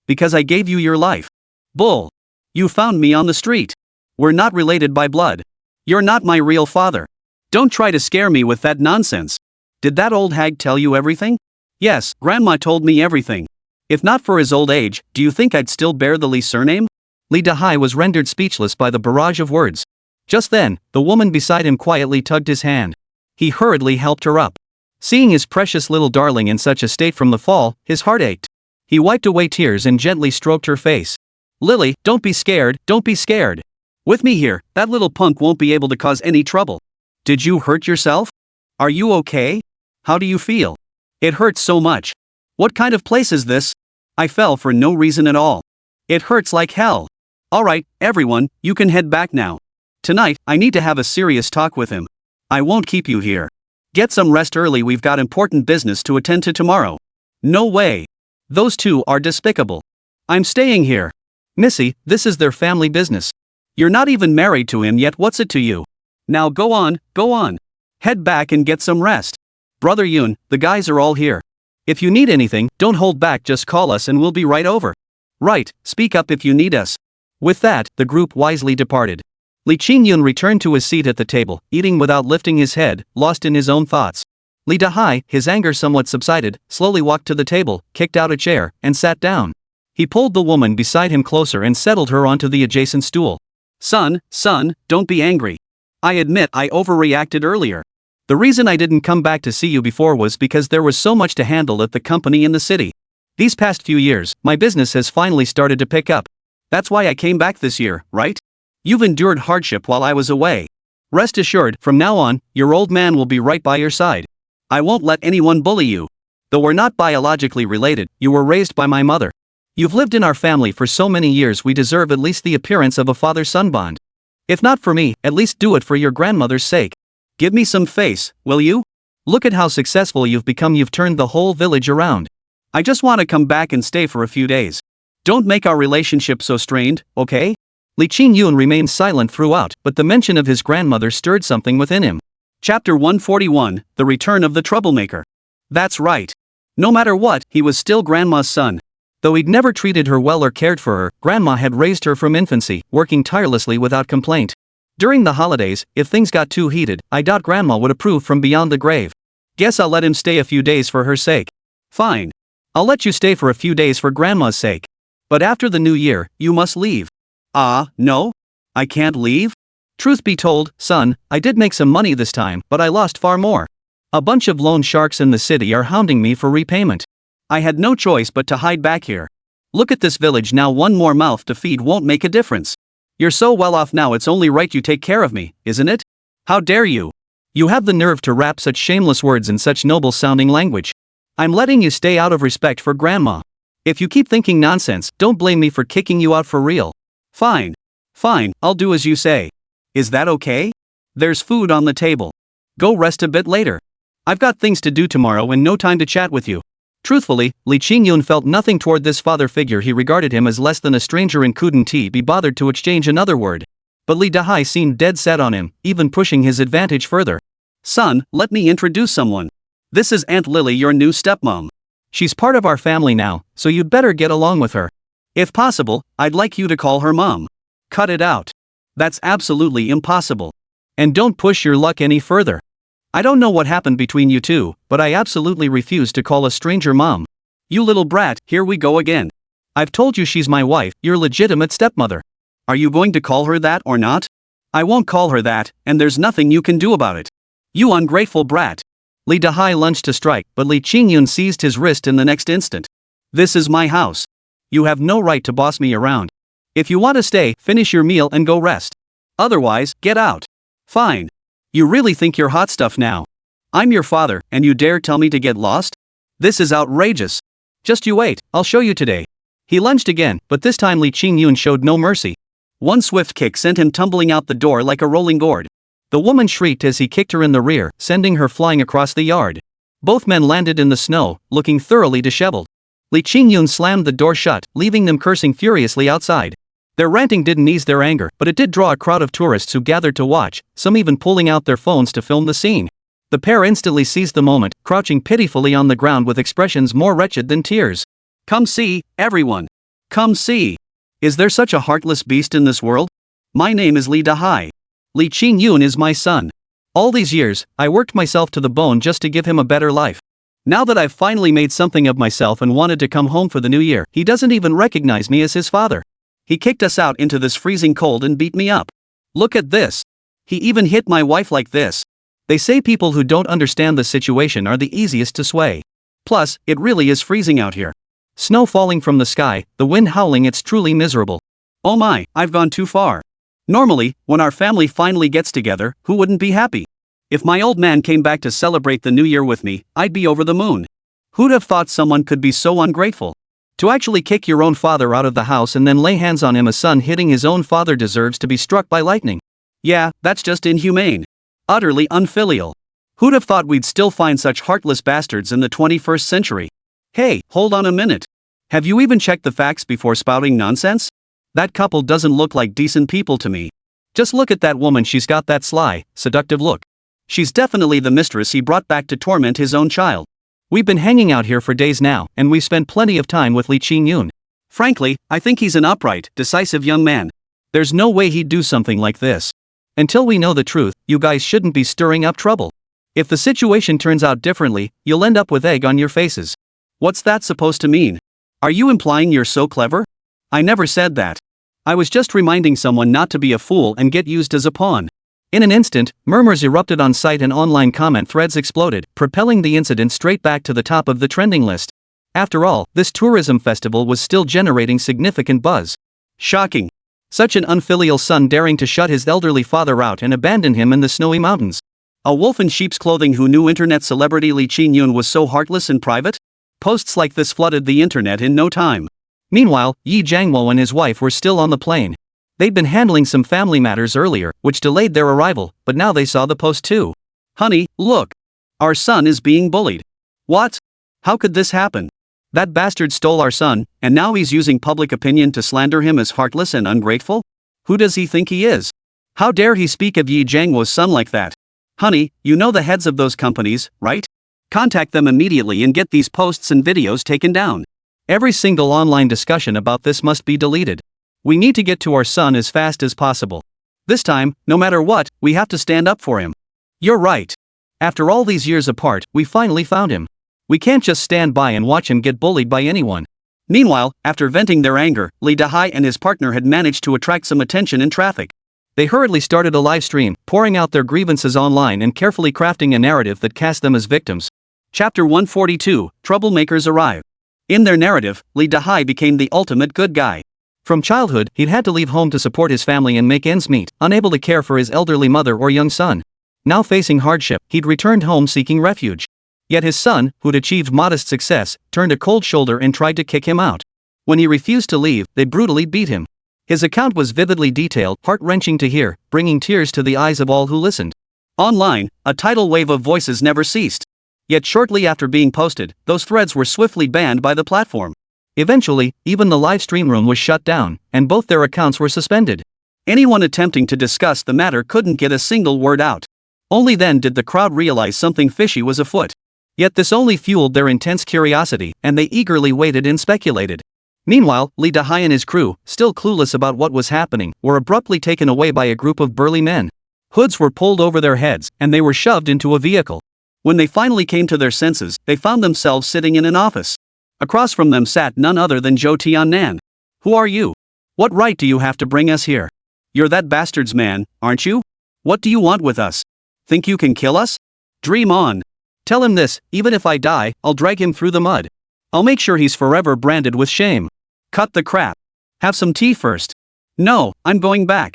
Because I gave you your life. Bull. You found me on the street. We're not related by blood. You're not my real father. Don't try to scare me with that nonsense. Did that old hag tell you everything? Yes, Grandma told me everything. If not for his old age, do you think I'd still bear the Li surname? Li Dahai was rendered speechless by the barrage of words. Just then, the woman beside him quietly tugged his hand. He hurriedly helped her up. Seeing his precious little darling in such a state from the fall, his heart ached. He wiped away tears and gently stroked her face. Lily, don't be scared, don't be scared. With me here, that little punk won't be able to cause any trouble. Did you hurt yourself? Are you okay? How do you feel? It hurts so much. What kind of place is this? I fell for no reason at all. It hurts like hell. Alright, everyone, you can head back now. Tonight, I need to have a serious talk with him. I won't keep you here. Get some rest early, we've got important business to attend to tomorrow. No way. Those two are despicable. I'm staying here. Missy, this is their family business. You're not even married to him yet, what's it to you? Now go on, go on. Head back and get some rest. Brother Yun, the guys are all here. If you need anything, don't hold back, just call us and we'll be right over. Right, speak up if you need us. With that, the group wisely departed. Li Qingyun returned to his seat at the table, eating without lifting his head, lost in his own thoughts. Li Dahai, his anger somewhat subsided, slowly walked to the table, kicked out a chair, and sat down. He pulled the woman beside him closer and settled her onto the adjacent stool. Son, don't be angry. I admit I overreacted earlier. The reason I didn't come back to see you before was because there was so much to handle at the company in the city. These past few years, my business has finally started to pick up. That's why I came back this year, right? You've endured hardship while I was away. Rest assured, from now on, your old man will be right by your side. I won't let anyone bully you. Though we're not biologically related, you were raised by my mother. You've lived in our family for so many years, we deserve at least the appearance of a father-son bond. If not for me, at least do it for your grandmother's sake. Give me some face, will you? Look at how successful you've become, you've turned the whole village around. I just want to come back and stay for a few days. Don't make our relationship so strained, okay? Li Qingyun remained silent throughout, but the mention of his grandmother stirred something within him. Chapter 141, The Return of the Troublemaker. That's right. No matter what, he was still Grandma's son. Though he'd never treated her well or cared for her, Grandma had raised her from infancy, working tirelessly without complaint. During the holidays, if things got too heated, I doubt Grandma would approve from beyond the grave. Guess I'll let him stay a few days for her sake. Fine. I'll let you stay for a few days for Grandma's sake. But after the new year, you must leave. No? I can't leave? Truth be told, son, I did make some money this time, but I lost far more. A bunch of loan sharks in the city are hounding me for repayment. I had no choice but to hide back here. Look at this village now, one more mouth to feed won't make a difference. You're so well off now, it's only right you take care of me, isn't it? How dare you? You have the nerve to rap such shameless words in such noble-sounding language. I'm letting you stay out of respect for Grandma. If you keep thinking nonsense, don't blame me for kicking you out for real. Fine, I'll do as you say. Is that okay? There's food on the table. Go rest a bit later. I've got things to do tomorrow and no time to chat with you. truthfully, Li Qingyun felt nothing toward this father figure. He regarded him as less than a stranger and couldn't be bothered to exchange another word. But Li Dahai seemed dead set on him, even pushing his advantage further. Son, let me introduce someone. This is Aunt Lily, your new stepmom. She's part of our family now, so you'd better get along with her. If possible, I'd like you to call her mom. Cut it out. That's absolutely impossible. And don't push your luck any further. I don't know what happened between you two, but I absolutely refuse to call a stranger mom. You little brat, here we go again. I've told you she's my wife, your legitimate stepmother. Are you going to call her that or not? I won't call her that, and there's nothing you can do about it. You ungrateful brat. Li Dahai lunged to strike, but Li Qingyun seized his wrist in the next instant. This is my house. You have no right to boss me around. If you want to stay, finish your meal and go rest. Otherwise, get out. Fine. You really think you're hot stuff now? I'm your father, and you dare tell me to get lost? This is outrageous. Just you wait, I'll show you today. He lunged again, but this time Li Qingyun showed no mercy. One swift kick sent him tumbling out the door like a rolling gourd. The woman shrieked as he kicked her in the rear, sending her flying across the yard. Both men landed in the snow, looking thoroughly disheveled. Li Qingyun slammed the door shut, leaving them cursing furiously outside. Their ranting didn't ease their anger, but it did draw a crowd of tourists who gathered to watch, some even pulling out their phones to film the scene. The pair instantly seized the moment, crouching pitifully on the ground with expressions more wretched than tears. Come see, everyone. Come see. Is there such a heartless beast in this world? My name is Li Dahai. Li Qingyun is my son. All these years, I worked myself to the bone just to give him a better life. Now that I've finally made something of myself and wanted to come home for the new year, he doesn't even recognize me as his father. He kicked us out into this freezing cold and beat me up. Look at this. He even hit my wife like this. They say people who don't understand the situation are the easiest to sway. Plus, it really is freezing out here. Snow falling from the sky, the wind howling, it's truly miserable. Oh my, I've gone too far. Normally, when our family finally gets together, who wouldn't be happy? If my old man came back to celebrate the new year with me, I'd be over the moon. Who'd have thought someone could be so ungrateful? To actually kick your own father out of the house and then lay hands on him, a son hitting his own father deserves to be struck by lightning. Yeah, that's just inhumane. Utterly unfilial. Who'd have thought we'd still find such heartless bastards in the 21st century? Hey, hold on a minute. Have you even checked the facts before spouting nonsense? That couple doesn't look like decent people to me. Just look at that woman, she's got that sly, seductive look. She's definitely the mistress he brought back to torment his own child. We've been hanging out here for days now, and we've spent plenty of time with Li Qingyun. Frankly, I think he's an upright, decisive young man. There's no way he'd do something like this. Until we know the truth, you guys shouldn't be stirring up trouble. If the situation turns out differently, you'll end up with egg on your faces. What's that supposed to mean? Are you implying you're so clever? I never said that. I was just reminding someone not to be a fool and get used as a pawn. In an instant, murmurs erupted on site and online comment threads exploded, propelling the incident straight back to the top of the trending list. After all, this tourism festival was still generating significant buzz. Shocking. Such an unfilial son daring to shut his elderly father out and abandon him in the snowy mountains. A wolf in sheep's clothing who knew internet celebrity Li Qingyun was so heartless in private? Posts like this flooded the internet in no time. Meanwhile, Yi Jiangmo and his wife were still on the plane. They'd been handling some family matters earlier, which delayed their arrival, but now they saw the post too. Honey, look. Our son is being bullied. What? How could this happen? That bastard stole our son, and now he's using public opinion to slander him as heartless and ungrateful? Who does he think he is? How dare he speak of Yi Jiangmo's son like that? Honey, you know the heads of those companies, right? Contact them immediately and get these posts and videos taken down. Every single online discussion about this must be deleted. We need to get to our son as fast as possible. This time, no matter what, we have to stand up for him. You're right. After all these years apart, we finally found him. We can't just stand by and watch him get bullied by anyone. Meanwhile, after venting their anger, Li Dahai and his partner had managed to attract some attention in traffic. They hurriedly started a live stream, pouring out their grievances online and carefully crafting a narrative that cast them as victims. Chapter 142, Troublemakers Arrive. In their narrative, Li Dahai became the ultimate good guy. From childhood, he'd had to leave home to support his family and make ends meet, unable to care for his elderly mother or young son. Now facing hardship, he'd returned home seeking refuge. Yet his son, who'd achieved modest success, turned a cold shoulder and tried to kick him out. When he refused to leave, they brutally beat him. His account was vividly detailed, heart-wrenching to hear, bringing tears to the eyes of all who listened. Online, a tidal wave of voices never ceased. Yet shortly after being posted, those threads were swiftly banned by the platform. Eventually, even the live stream room was shut down, and both their accounts were suspended. Anyone attempting to discuss the matter couldn't get a single word out. Only then did the crowd realize something fishy was afoot. Yet this only fueled their intense curiosity, and they eagerly waited and speculated. Meanwhile, Li Dahai and his crew, still clueless about what was happening, were abruptly taken away by a group of burly men. Hoods were pulled over their heads, and they were shoved into a vehicle. When they finally came to their senses, they found themselves sitting in an office. Across from them sat none other than Zhou Tiannan. "Who are you? What right do you have to bring us here? You're that bastard's man, aren't you? What do you want with us? Think you can kill us? Dream on. Tell him this, even if I die, I'll drag him through the mud. I'll make sure he's forever branded with shame." Cut the crap. "Have some tea first." "No, I'm going back."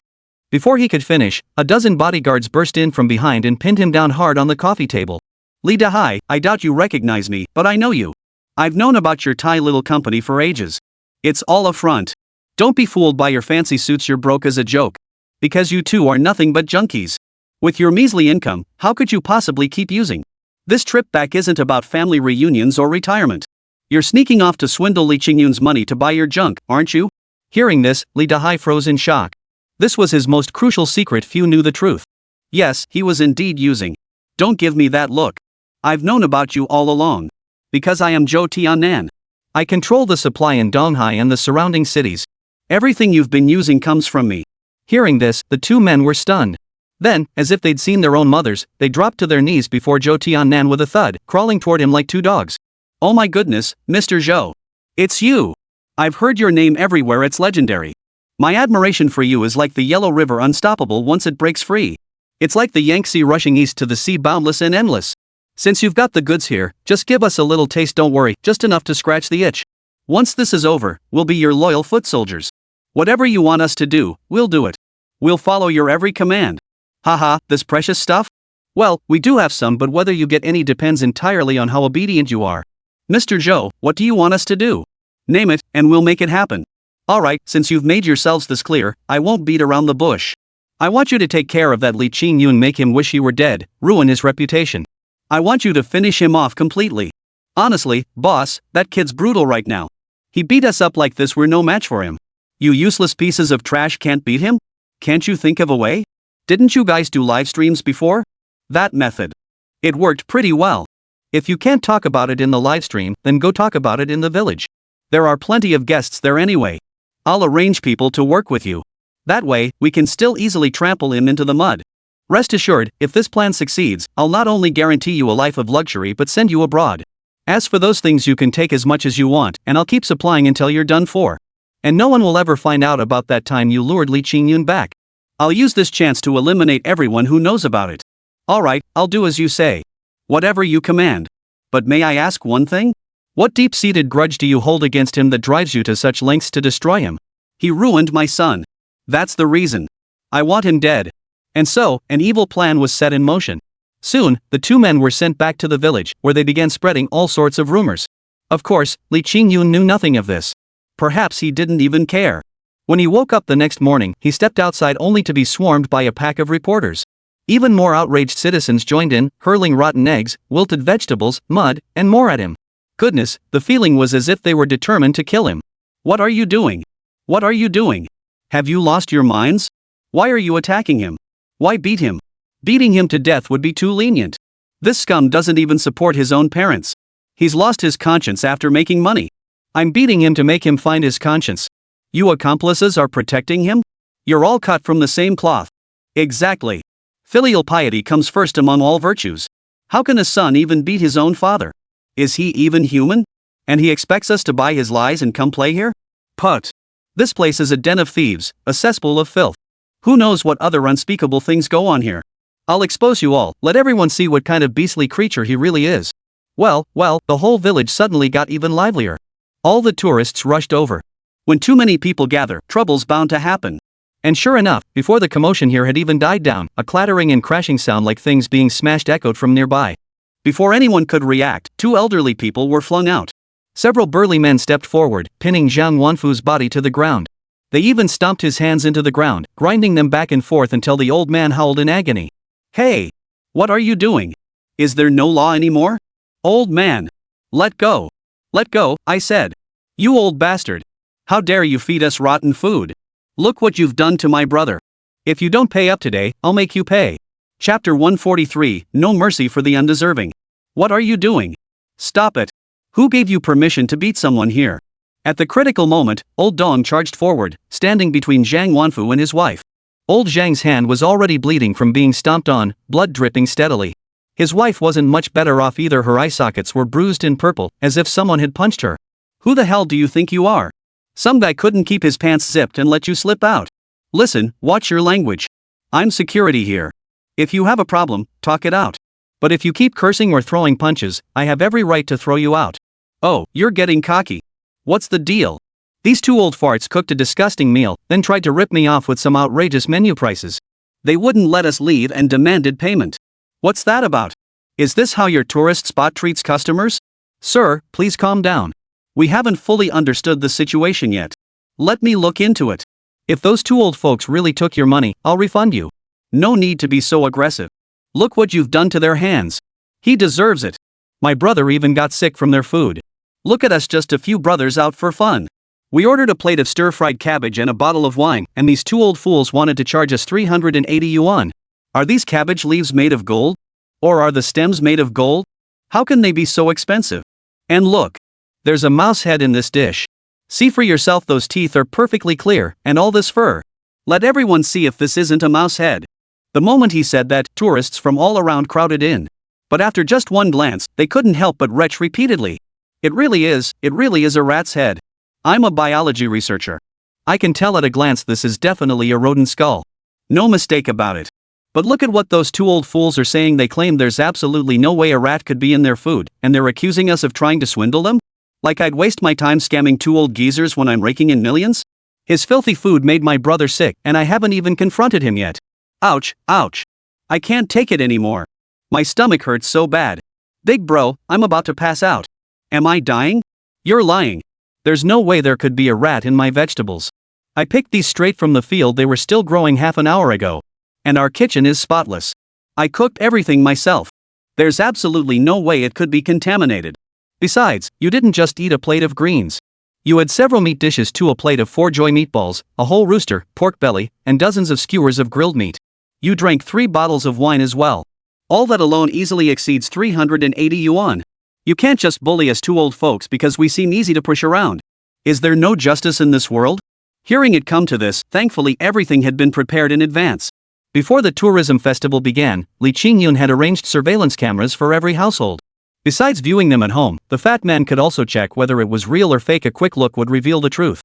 Before he could finish, a dozen bodyguards burst in from behind and pinned him down hard on the coffee table. "Li Dahai, I doubt you recognize me, but I know you. I've known about your Thai little company for ages. It's all a front. Don't be fooled by your fancy suits, you're broke as a joke. Because you two are nothing but junkies. With your measly income, how could you possibly keep using? This trip back isn't about family reunions or retirement. You're sneaking off to swindle Li Qingyun's money to buy your junk, aren't you?" Hearing this, Li Dahai froze in shock. This was his most crucial secret. Few knew the truth. Yes, he was indeed using. Don't give me that look. I've known about you all along. Because I am Zhou Tiannan. I control the supply in Donghai and the surrounding cities. Everything you've been using comes from me. Hearing this, the two men were stunned. Then, as if they'd seen their own mothers, they dropped to their knees before Zhou Tiannan with a thud, crawling toward him like two dogs. "Oh my goodness, Mr. Zhou. It's you. I've heard your name everywhere, it's legendary. My admiration for you is like the Yellow River, unstoppable once it breaks free. It's like the Yangtze rushing east to the sea, boundless and endless. Since you've got the goods here, just give us a little taste, don't worry, just enough to scratch the itch. Once this is over, we'll be your loyal foot soldiers. Whatever you want us to do, we'll do it. We'll follow your every command." "Haha, this precious stuff? Well, we do have some, but whether you get any depends entirely on how obedient you are. Mr. Zhou, what do you want us to do? Name it, and we'll make it happen." "Alright, since you've made yourselves this clear, I won't beat around the bush. I want you to take care of that Li Qingyun, make him wish he were dead, ruin his reputation. I want you to finish him off completely. Honestly, boss, that kid's brutal right now. He beat us up like this, we're no match for him. You useless pieces of trash can't beat him? Can't you think of a way? Didn't you guys do live streams before? That method. It worked pretty well. If you can't talk about it in the live stream, then go talk about it in the village. There are plenty of guests there anyway. I'll arrange people to work with you. That way, we can still easily trample him into the mud. Rest assured, if this plan succeeds, I'll not only guarantee you a life of luxury but send you abroad. As for those things, you can take as much as you want, and I'll keep supplying until you're done for. And no one will ever find out about that time you lured Li Qingyun back. I'll use this chance to eliminate everyone who knows about it. Alright, I'll do as you say. Whatever you command. But may I ask one thing? What deep-seated grudge do you hold against him that drives you to such lengths to destroy him? He ruined my son. That's the reason. I want him dead." And so, an evil plan was set in motion. Soon, the two men were sent back to the village, where they began spreading all sorts of rumors. Of course, Li Qingyun knew nothing of this. Perhaps he didn't even care. When he woke up the next morning, he stepped outside only to be swarmed by a pack of reporters. Even more outraged citizens joined in, hurling rotten eggs, wilted vegetables, mud, and more at him. Goodness, the feeling was as if they were determined to kill him. "What are you doing? What are you doing? Have you lost your minds? Why are you attacking him? Why beat him? Beating him to death would be too lenient. This scum doesn't even support his own parents. He's lost his conscience after making money. I'm beating him to make him find his conscience. You accomplices are protecting him? You're all cut from the same cloth." "Exactly. Filial piety comes first among all virtues. How can a son even beat his own father? Is he even human? And he expects us to buy his lies and come play here? Put. This place is a den of thieves, a cesspool of filth. Who knows what other unspeakable things go on here? I'll expose you all, let everyone see what kind of beastly creature he really is." Well, the whole village suddenly got even livelier. All the tourists rushed over. When too many people gather, trouble's bound to happen. And sure enough, before the commotion here had even died down, a clattering and crashing sound like things being smashed echoed from nearby. Before anyone could react, two elderly people were flung out. Several burly men stepped forward, pinning Zhang Wanfu's body to the ground. They even stomped his hands into the ground, grinding them back and forth until the old man howled in agony. "Hey! What are you doing? Is there no law anymore? Old man. Let go. Let go, I said. You old bastard. How dare you feed us rotten food? Look what you've done to my brother. If you don't pay up today, I'll make you pay. Chapter 143, No Mercy for the Undeserving. What are you doing? Stop it. Who gave you permission to beat someone here? At the critical moment, Old Dong charged forward, standing between Zhang Wanfu and his wife. Old Zhang's hand was already bleeding from being stomped on, blood dripping steadily. His wife wasn't much better off either. Her eye sockets were bruised and purple, as if someone had punched her. Who the hell do you think you are? Some guy couldn't keep his pants zipped and let you slip out. Listen, watch your language. I'm security here. If you have a problem, talk it out. But if you keep cursing or throwing punches, I have every right to throw you out. Oh, you're getting cocky. What's the deal? These two old farts cooked a disgusting meal, then tried to rip me off with some outrageous menu prices. They wouldn't let us leave and demanded payment. What's that about? Is this how your tourist spot treats customers? Sir, please calm down. We haven't fully understood the situation yet. Let me look into it. If those two old folks really took your money, I'll refund you. No need to be so aggressive. Look what you've done to their hands. He deserves it. My brother even got sick from their food. Look at us, just a few brothers out for fun. We ordered a plate of stir-fried cabbage and a bottle of wine, and these two old fools wanted to charge us 380 yuan. Are these cabbage leaves made of gold? Or are the stems made of gold? How can they be so expensive? And look. There's a mouse head in this dish. See for yourself, those teeth are perfectly clear, and all this fur. Let everyone see if this isn't a mouse head. The moment he said that, tourists from all around crowded in. But after just one glance, they couldn't help but retch repeatedly. It really is a rat's head. I'm a biology researcher. I can tell at a glance this is definitely a rodent skull. No mistake about it. But look at what those two old fools are saying. They claim there's absolutely no way a rat could be in their food, and they're accusing us of trying to swindle them? Like I'd waste my time scamming two old geezers when I'm raking in millions? His filthy food made my brother sick, and I haven't even confronted him yet. Ouch, ouch. I can't take it anymore. My stomach hurts so bad. Big bro, I'm about to pass out. Am I dying? You're lying. There's no way there could be a rat in my vegetables. I picked these straight from the field. They were still growing half an hour ago. And our kitchen is spotless. I cooked everything myself. There's absolutely no way it could be contaminated. Besides, you didn't just eat a plate of greens. You had several meat dishes too, a plate of 4 joy meatballs, a whole rooster, pork belly, and dozens of skewers of grilled meat. You drank 3 bottles of wine as well. All that alone easily exceeds 380 yuan. You can't just bully us two old folks because we seem easy to push around. Is there no justice in this world? Hearing it come to this, thankfully everything had been prepared in advance. Before the tourism festival began, Li Qingyun had arranged surveillance cameras for every household. Besides viewing them at home, the fat man could also check whether it was real or fake. A quick look would reveal the truth.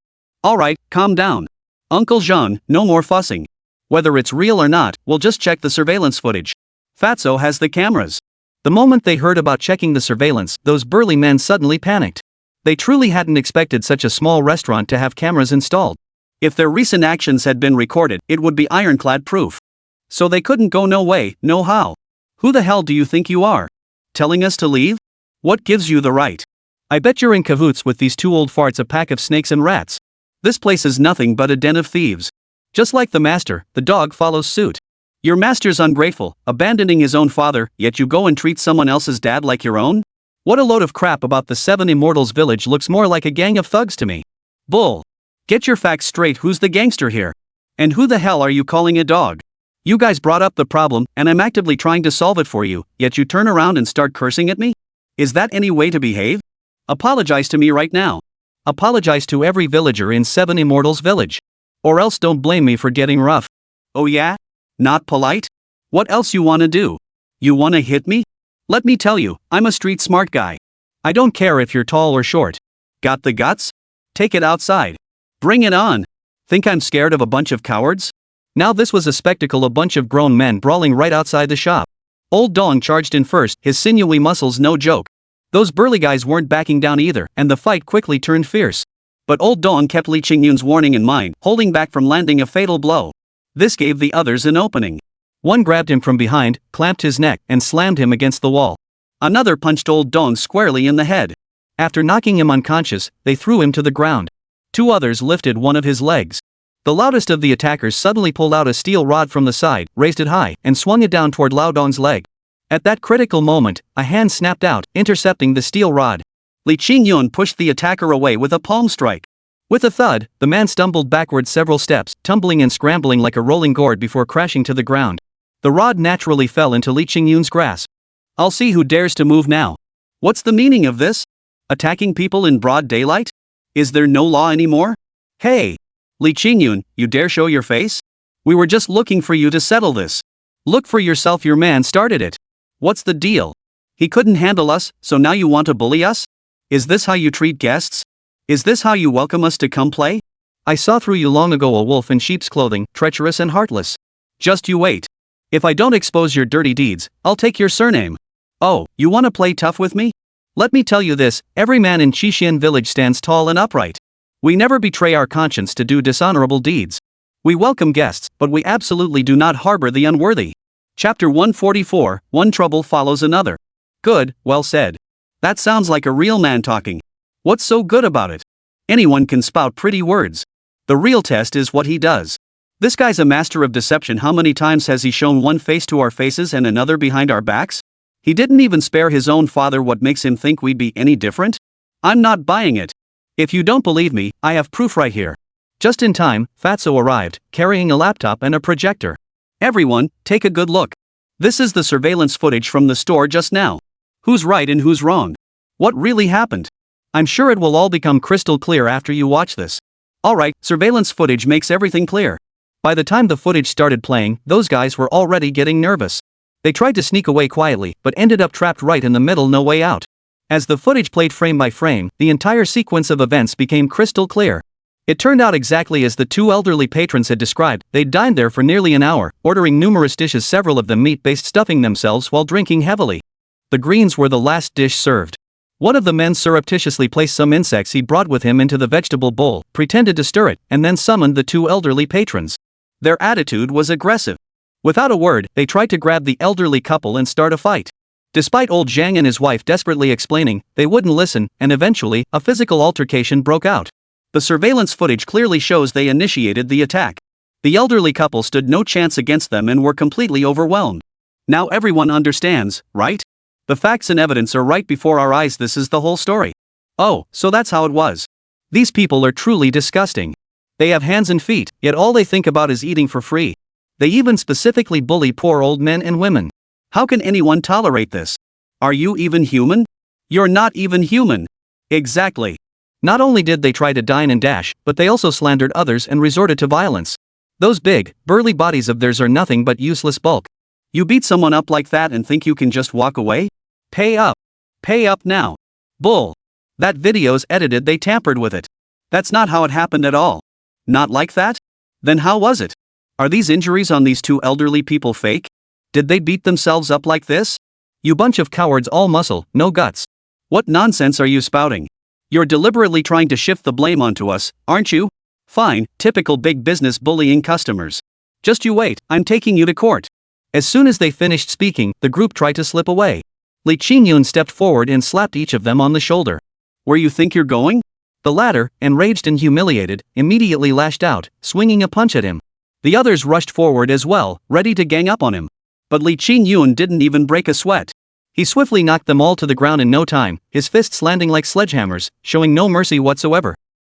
Alright, calm down. Uncle Jean, no more fussing. Whether it's real or not, we'll just check the surveillance footage. Fatso has the cameras. The moment they heard about checking the surveillance, those burly men suddenly panicked. They truly hadn't expected such a small restaurant to have cameras installed. If their recent actions had been recorded, it would be ironclad proof. So they couldn't go no way, no how. Who the hell do you think you are? Telling us to leave? What gives you the right? I bet you're in cahoots with these two old farts, a pack of snakes and rats. This place is nothing but a den of thieves. Just like the master, the dog follows suit. Your master's ungrateful, abandoning his own father, yet you go and treat someone else's dad like your own? What a load of crap. About the 7 Immortals village looks more like a gang of thugs to me. Bull. Get your facts straight. Who's the gangster here? And who the hell are you calling a dog? You guys brought up the problem, and I'm actively trying to solve it for you, yet you turn around and start cursing at me? Is that any way to behave? Apologize to me right now. Apologize to every villager in 7 Immortals village. Or else don't blame me for getting rough. Oh yeah? Not polite? What else you wanna do? You wanna hit me? Let me tell you, I'm a street smart guy. I don't care if you're tall or short. Got the guts? Take it outside. Bring it on. Think I'm scared of a bunch of cowards? Now this was a spectacle, a bunch of grown men brawling right outside the shop. Old Dong charged in first, his sinewy muscles no joke. Those burly guys weren't backing down either, and the fight quickly turned fierce. But Old Dong kept Li Qingyun's warning in mind, holding back from landing a fatal blow. This gave the others an opening. One grabbed him from behind, clamped his neck, and slammed him against the wall. Another punched Old Dong squarely in the head. After knocking him unconscious, they threw him to the ground. 2 others lifted one of his legs. The loudest of the attackers suddenly pulled out a steel rod from the side, raised it high, and swung it down toward Lao Dong's leg. At that critical moment, a hand snapped out, intercepting the steel rod. Li Qingyun pushed the attacker away with a palm strike. With a thud, the man stumbled backward several steps, tumbling and scrambling like a rolling gourd before crashing to the ground. The rod naturally fell into Li Qingyun's grasp. I'll see who dares to move now. What's the meaning of this? Attacking people in broad daylight? Is there no law anymore? Hey! Li Qingyun, you dare show your face? We were just looking for you to settle this. Look for yourself, your man started it. What's the deal? He couldn't handle us, so now you want to bully us? Is this how you treat guests? Is this how you welcome us to come play? I saw through you long ago, a wolf in sheep's clothing, treacherous and heartless. Just you wait. If I don't expose your dirty deeds, I'll take your surname. Oh, you want to play tough with me? Let me tell you this, every man in Qixin village stands tall and upright. We never betray our conscience to do dishonorable deeds. We welcome guests, but we absolutely do not harbor the unworthy. Chapter 144, One trouble follows another. Good, well said. That sounds like a real man talking. What's so good about it? Anyone can spout pretty words. The real test is what he does. This guy's a master of deception. How many times has he shown one face to our faces and another behind our backs? He didn't even spare his own father. What makes him think we'd be any different? I'm not buying it. If you don't believe me, I have proof right here. Just in time, Fatso arrived, carrying a laptop and a projector. Everyone, take a good look. This is the surveillance footage from the store just now. Who's right and who's wrong? What really happened? I'm sure it will all become crystal clear after you watch this. Alright, surveillance footage makes everything clear. By the time the footage started playing, those guys were already getting nervous. They tried to sneak away quietly, but ended up trapped right in the middle, no way out. As the footage played frame by frame, the entire sequence of events became crystal clear. It turned out exactly as the two elderly patrons had described. They'd dined there for nearly an hour, ordering numerous dishes, several of them meat-based, stuffing themselves while drinking heavily. The greens were the last dish served. One of the men surreptitiously placed some insects he brought with him into the vegetable bowl, pretended to stir it, and then summoned the two elderly patrons. Their attitude was aggressive. Without a word, they tried to grab the elderly couple and start a fight. Despite old Zhang and his wife desperately explaining, they wouldn't listen, and eventually, a physical altercation broke out. The surveillance footage clearly shows they initiated the attack. The elderly couple stood no chance against them and were completely overwhelmed. Now everyone understands, right? The facts and evidence are right before our eyes. This is the whole story. Oh, so that's how it was. These people are truly disgusting. They have hands and feet, yet all they think about is eating for free. They even specifically bully poor old men and women. How can anyone tolerate this? Are you even human? You're not even human. Exactly. Not only did they try to dine and dash, but they also slandered others and resorted to violence. Those big, burly bodies of theirs are nothing but useless bulk. You beat someone up like that and think you can just walk away? Pay up. Pay up now. Bull. That video's edited, they tampered with it. That's not how it happened at all. Not like that? Then how was it? Are these injuries on these two elderly people fake? Did they beat themselves up like this? You bunch of cowards, all muscle, no guts. What nonsense are you spouting? You're deliberately trying to shift the blame onto us, aren't you? Fine, typical big business bullying customers. Just you wait, I'm taking you to court. As soon as they finished speaking, the group tried to slip away. Li Qingyun stepped forward and slapped each of them on the shoulder. Where you think you're going? The latter, enraged and humiliated, immediately lashed out, swinging a punch at him. The others rushed forward as well, ready to gang up on him. But Li Qingyun didn't even break a sweat. He swiftly knocked them all to the ground in no time, his fists landing like sledgehammers, showing no mercy whatsoever.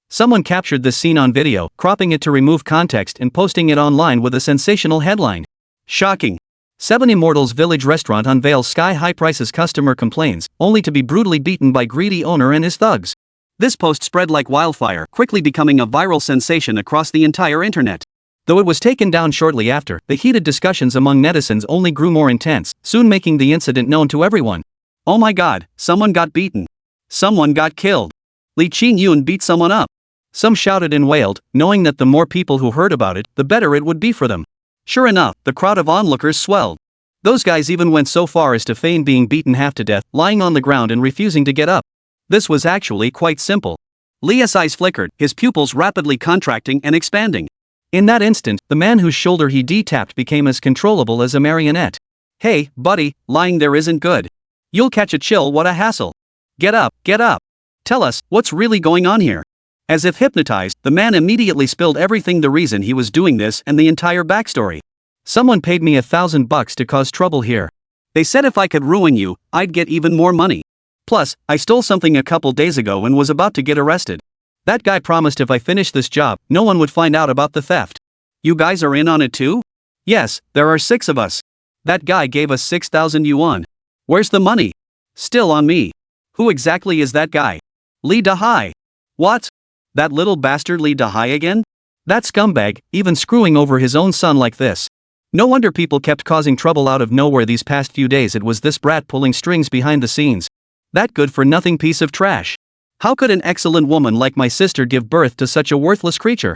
Someone captured this scene on video, cropping it to remove context and posting it online with a sensational headline. Shocking. 7 Immortals Village Restaurant unveils sky-high prices, customer complains, only to be brutally beaten by greedy owner and his thugs. This post spread like wildfire, quickly becoming a viral sensation across the entire internet. Though it was taken down shortly after, the heated discussions among netizens only grew more intense, soon making the incident known to everyone. Oh my god, someone got beaten. Someone got killed. Li Qingyun beat someone up. Some shouted and wailed, knowing that the more people who heard about it, the better it would be for them. Sure enough, the crowd of onlookers swelled. Those guys even went so far as to feign being beaten half to death, lying on the ground and refusing to get up. This was actually quite simple. Li's eyes flickered, his pupils rapidly contracting and expanding. In that instant, the man whose shoulder he tapped became as controllable as a marionette. Hey, buddy, lying there isn't good. You'll catch a chill, what a hassle. Get up, get up. Tell us, what's really going on here? As if hypnotized, the man immediately spilled everything, the reason he was doing this and the entire backstory. Someone paid me $1,000 to cause trouble here. They said if I could ruin you, I'd get even more money. Plus, I stole something a couple days ago and was about to get arrested. That guy promised if I finished this job, no one would find out about the theft. You guys are in on it too? Yes, there are 6 of us. That guy gave us 6,000 yuan. Where's the money? Still on me. Who exactly is that guy? Li Dahai. What? That little bastard Li Dahai again? That scumbag, even screwing over his own son like this. No wonder people kept causing trouble out of nowhere these past few days. It was this brat pulling strings behind the scenes. That good-for-nothing piece of trash. How could an excellent woman like my sister give birth to such a worthless creature?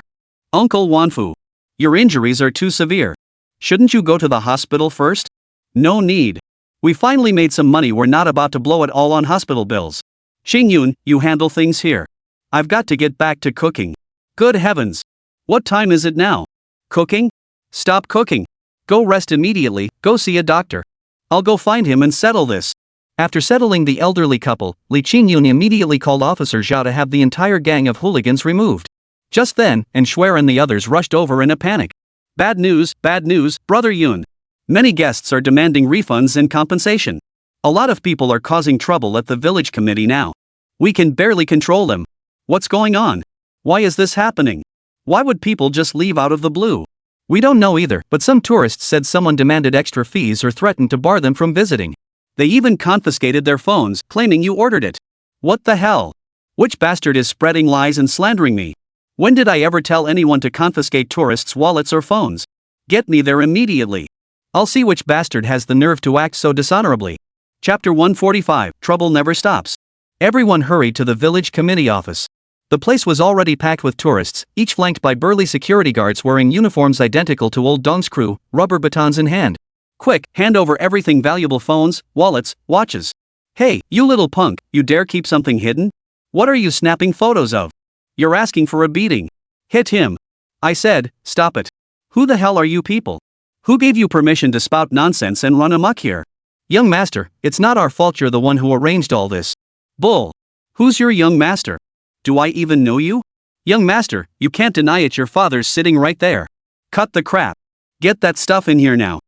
Uncle Wanfu. Your injuries are too severe. Shouldn't you go to the hospital first? No need. We finally made some money, we're not about to blow it all on hospital bills. Qingyun, you handle things here. I've got to get back to cooking. Good heavens. What time is it now? Cooking? Stop cooking. Go rest immediately, go see a doctor. I'll go find him and settle this. After settling the elderly couple, Li Qingyun immediately called Officer Zhao to have the entire gang of hooligans removed. Just then, Shuer and the others rushed over in a panic. Bad news, Brother Yun. Many guests are demanding refunds and compensation. A lot of people are causing trouble at the village committee now. We can barely control them. What's going on? Why is this happening? Why would people just leave out of the blue? We don't know either, but some tourists said someone demanded extra fees or threatened to bar them from visiting. They even confiscated their phones, claiming you ordered it. What the hell? Which bastard is spreading lies and slandering me? When did I ever tell anyone to confiscate tourists' wallets or phones? Get me there immediately. I'll see which bastard has the nerve to act so dishonorably. Chapter 145, Trouble Never Stops. Everyone hurried to the village committee office. The place was already packed with tourists, each flanked by burly security guards wearing uniforms identical to old Dong's crew, rubber batons in hand. Quick, hand over everything valuable: phones, wallets, watches. Hey, you little punk, you dare keep something hidden? What are you snapping photos of? You're asking for a beating. Hit him. I said, stop it. Who the hell are you people? Who gave you permission to spout nonsense and run amok here? Young master, it's not our fault, you're the one who arranged all this. Bull. Who's your young master? Do I even know you? Young master, you can't deny it, your father's sitting right there. Cut the crap. Get that stuff in here now.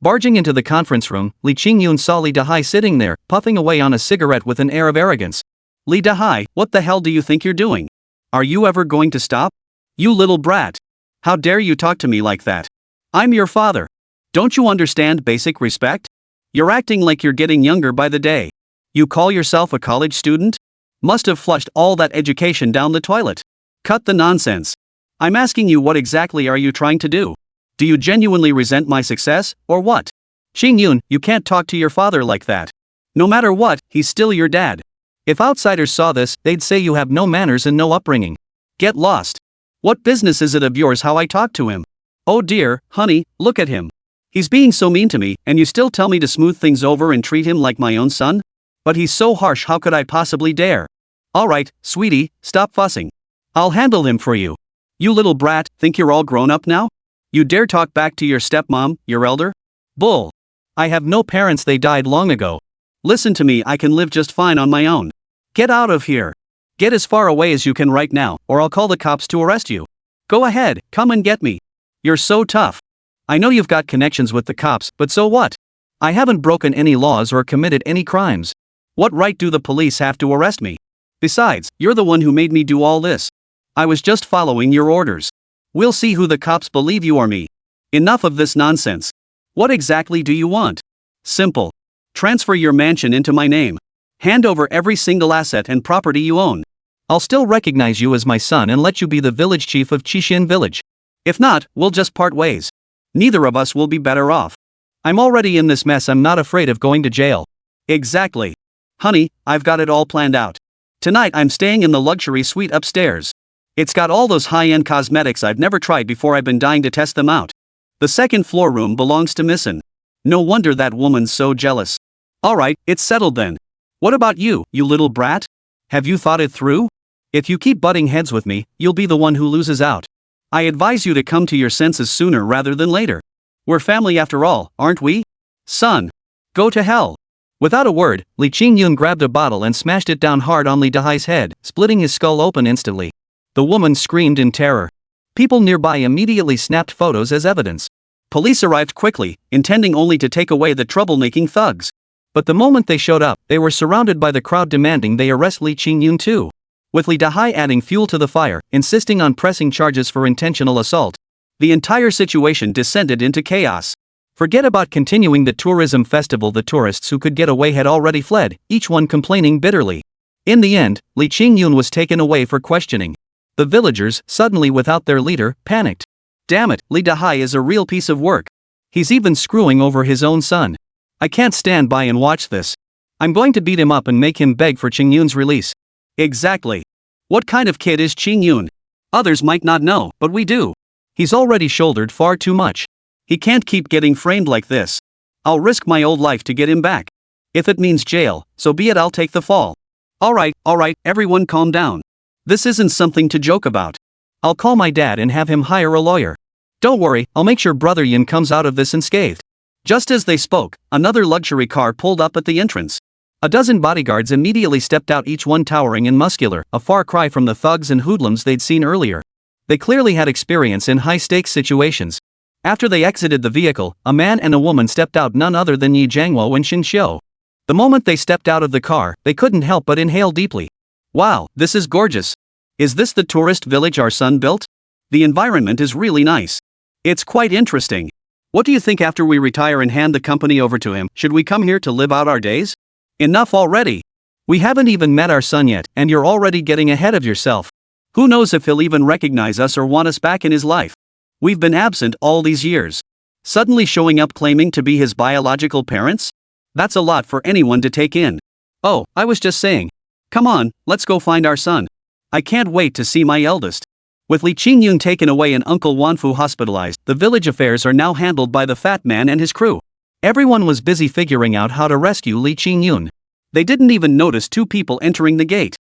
Barging into the conference room, Li Qingyun saw Li Dahai sitting there, puffing away on a cigarette with an air of arrogance. Li Dahai, what the hell do you think you're doing? Are you ever going to stop? You little brat. How dare you talk to me like that? I'm your father. Don't you understand basic respect? You're acting like you're getting younger by the day. You call yourself a college student? Must have flushed all that education down the toilet. Cut the nonsense. I'm asking you, what exactly are you trying to do? Do you genuinely resent my success, or what? Qingyun, you can't talk to your father like that. No matter what, he's still your dad. If outsiders saw this, they'd say you have no manners and no upbringing. Get lost. What business is it of yours how I talk to him? Oh dear, honey, look at him. He's being so mean to me, and you still tell me to smooth things over and treat him like my own son? But he's so harsh, how could I possibly dare? Alright, sweetie, stop fussing. I'll handle him for you. You little brat, think you're all grown up now? You dare talk back to your stepmom, your elder? Bull. I have no parents, they died long ago. Listen to me, I can live just fine on my own. Get out of here. Get as far away as you can right now, or I'll call the cops to arrest you. Go ahead, come and get me. You're so tough. I know you've got connections with the cops, but so what? I haven't broken any laws or committed any crimes. What right do the police have to arrest me? Besides, you're the one who made me do all this. I was just following your orders. We'll see who the cops believe, you or me. Enough of this nonsense. What exactly do you want? Simple. Transfer your mansion into my name. Hand over every single asset and property you own. I'll still recognize you as my son and let you be the village chief of Qixin village. If not, we'll just part ways. Neither of us will be better off. I'm already in this mess, I'm not afraid of going to jail. Exactly. Honey, I've got it all planned out. Tonight I'm staying in the luxury suite upstairs. It's got all those high-end cosmetics I've never tried before, I've been dying to test them out. The second floor room belongs to Missin. No wonder that woman's so jealous. Alright, it's settled then. What about you, you little brat? Have you thought it through? If you keep butting heads with me, you'll be the one who loses out. I advise you to come to your senses sooner rather than later. We're family after all, aren't we? Son. Go to hell. Without a word, Li Qingyun grabbed a bottle and smashed it down hard on Li Dahai's head, splitting his skull open instantly. The woman screamed in terror. People nearby immediately snapped photos as evidence. Police arrived quickly, intending only to take away the troublemaking thugs. But the moment they showed up, they were surrounded by the crowd demanding they arrest Li Qingyun too. With Li Dahai adding fuel to the fire, insisting on pressing charges for intentional assault. The entire situation descended into chaos. Forget about continuing the tourism festival. The tourists who could get away had already fled, each one complaining bitterly. In the end, Li Qingyun was taken away for questioning. The villagers, suddenly without their leader, panicked. Damn it, Li Dahai is a real piece of work. He's even screwing over his own son. I can't stand by and watch this. I'm going to beat him up and make him beg for Qingyun's release. Exactly. What kind of kid is Qingyun? Others might not know, but we do. He's already shouldered far too much. He can't keep getting framed like this. I'll risk my old life to get him back. If it means jail, so be it. I'll take the fall. Alright, everyone calm down. This isn't something to joke about. I'll call my dad and have him hire a lawyer. Don't worry, I'll make sure Brother Yin comes out of this unscathed. Just as they spoke, another luxury car pulled up at the entrance. A dozen bodyguards immediately stepped out, each one towering and muscular, a far cry from the thugs and hoodlums they'd seen earlier. They clearly had experience in high-stakes situations. After they exited the vehicle, a man and a woman stepped out, none other than Yi Jiangwo and Xin Xiu. The moment they stepped out of the car, they couldn't help but inhale deeply. Wow, this is gorgeous. Is this the tourist village our son built? The environment is really nice. It's quite interesting. What do you think after we retire and hand the company over to him? Should we come here to live out our days? Enough already. We haven't even met our son yet, and you're already getting ahead of yourself. Who knows if he'll even recognize us or want us back in his life? We've been absent all these years. Suddenly showing up claiming to be his biological parents? That's a lot for anyone to take in. Oh, I was just saying. Come on, let's go find our son. I can't wait to see my eldest. With Li Qingyun taken away and Uncle Wanfu hospitalized, the village affairs are now handled by the fat man and his crew. Everyone was busy figuring out how to rescue Li Qingyun. They didn't even notice two people entering the gate.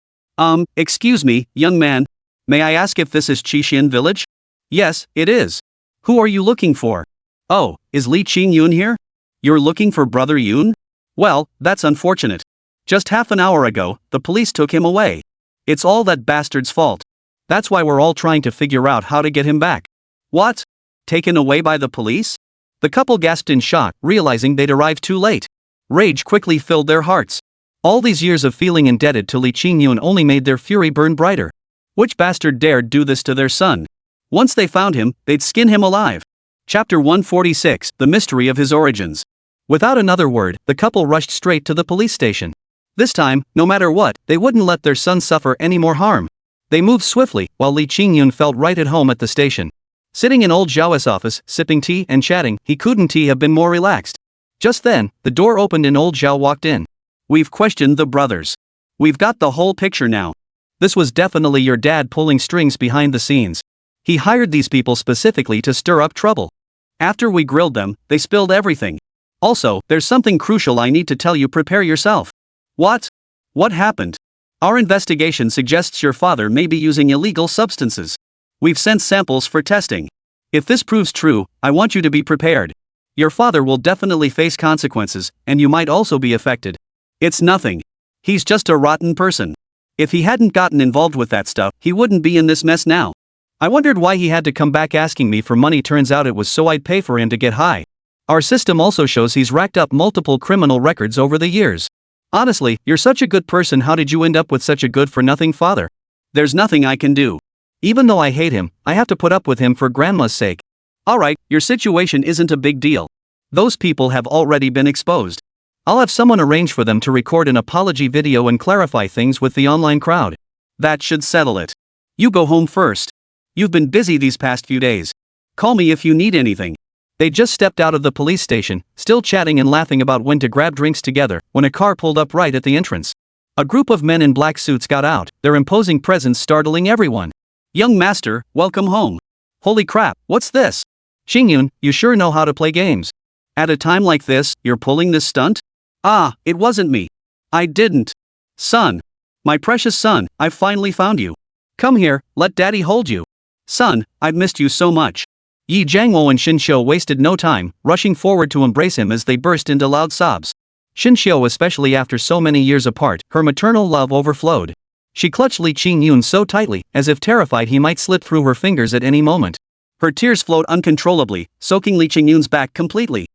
Excuse me, young man. May I ask if this is Qixin village? Yes, it is. Who are you looking for? Oh, is Li Qingyun here? You're looking for Brother Yun? Well, that's unfortunate. Just half an hour ago, the police took him away. It's all that bastard's fault. That's why we're all trying to figure out how to get him back. What? Taken away by the police? The couple gasped in shock, realizing they'd arrived too late. Rage quickly filled their hearts. All these years of feeling indebted to Li Qingyun only made their fury burn brighter. Which bastard dared do this to their son? Once they found him, they'd skin him alive. Chapter 146, The Mystery of His Origins. Without another word, the couple rushed straight to the police station. This time, no matter what, they wouldn't let their son suffer any more harm. They moved swiftly, while Li Qingyun felt right at home at the station. Sitting in old Zhao's office, sipping tea and chatting, he couldn't have been more relaxed. Just then, the door opened and old Zhao walked in. We've questioned the brothers. We've got the whole picture now. This was definitely your dad pulling strings behind the scenes. He hired these people specifically to stir up trouble. After we grilled them, they spilled everything. Also, there's something crucial I need to tell you. Prepare yourself. What? What happened? Our investigation suggests your father may be using illegal substances. We've sent samples for testing. If this proves true, I want you to be prepared. Your father will definitely face consequences, and you might also be affected. It's nothing. He's just a rotten person. If he hadn't gotten involved with that stuff, he wouldn't be in this mess now. I wondered why he had to come back asking me for money. Turns out it was so I'd pay for him to get high. Our system also shows he's racked up multiple criminal records over the years. Honestly, you're such a good person. How did you end up with such a good-for-nothing father? There's nothing I can do. Even though I hate him, I have to put up with him for grandma's sake. Alright, your situation isn't a big deal. Those people have already been exposed. I'll have someone arrange for them to record an apology video and clarify things with the online crowd. That should settle it. You go home first. You've been busy these past few days. Call me if you need anything. They just stepped out of the police station, still chatting and laughing about when to grab drinks together, when a car pulled up right at the entrance. A group of men in black suits got out, their imposing presence startling everyone. Young master, welcome home. Holy crap, what's this? Qingyun, you sure know how to play games. At a time like this, you're pulling this stunt? Ah, it wasn't me. I didn't. Son. My precious son, I've finally found you. Come here, let daddy hold you. Son, I've missed you so much. Yi Jiangwo and Xin Xiu wasted no time, rushing forward to embrace him as they burst into loud sobs. Xin Xiu, especially after so many years apart, her maternal love overflowed. She clutched Li Qingyun so tightly, as if terrified he might slip through her fingers at any moment. Her tears flowed uncontrollably, soaking Li Qingyun's back completely.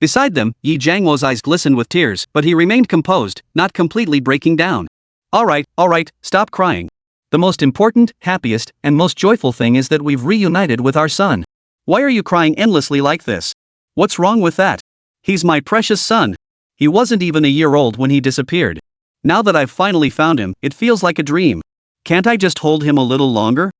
Beside them, Yi Jiangwo's eyes glistened with tears, but he remained composed, not completely breaking down. All right, stop crying. The most important, happiest, and most joyful thing is that we've reunited with our son. Why are you crying endlessly like this? What's wrong with that? He's my precious son. He wasn't even a year old when he disappeared. Now that I've finally found him, it feels like a dream. Can't I just hold him a little longer?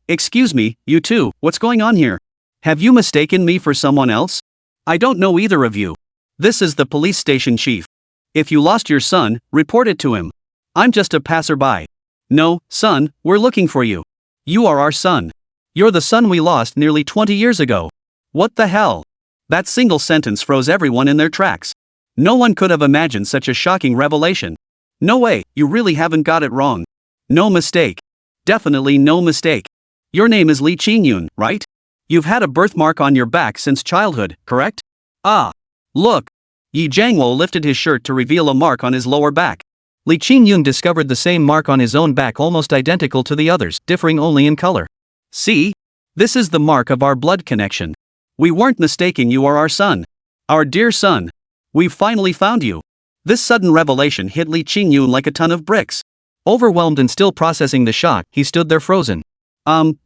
Excuse me, you two, what's going on here? Have you mistaken me for someone else? I don't know either of you. This is the police station chief. If you lost your son, report it to him. I'm just a passerby. No, son, we're looking for you. You are our son. You're the son we lost nearly 20 years ago. What the hell? That single sentence froze everyone in their tracks. No one could have imagined such a shocking revelation. No way, you really haven't got it wrong. No mistake. Definitely no mistake. Your name is Li Qingyun, right? You've had a birthmark on your back since childhood, correct? Ah. Look. Yi Jiangwo lifted his shirt to reveal a mark on his lower back. Li Qingyun discovered the same mark on his own back, almost identical to the others, differing only in color. See? This is the mark of our blood connection. We weren't mistaken, you are our son. Our dear son. We've finally found you. This sudden revelation hit Li Qingyun like a ton of bricks. Overwhelmed and still processing the shock, he stood there frozen.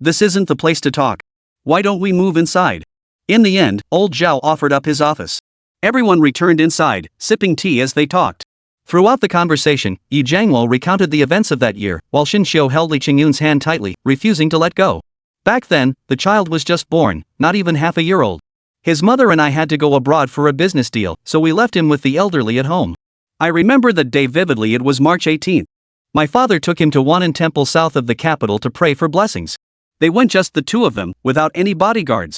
This isn't the place to talk. Why don't we move inside? In the end, old Zhao offered up his office. Everyone returned inside, sipping tea as they talked. Throughout the conversation, Yi Jiangwo recounted the events of that year, while Xin Xiu held Li Qingyun's hand tightly, refusing to let go. Back then, the child was just born, not even half a year old. His mother and I had to go abroad for a business deal, so we left him with the elderly at home. I remember that day vividly. It was March 18th. My father took him to Wanan Temple south of the capital to pray for blessings. They went just the two of them, without any bodyguards.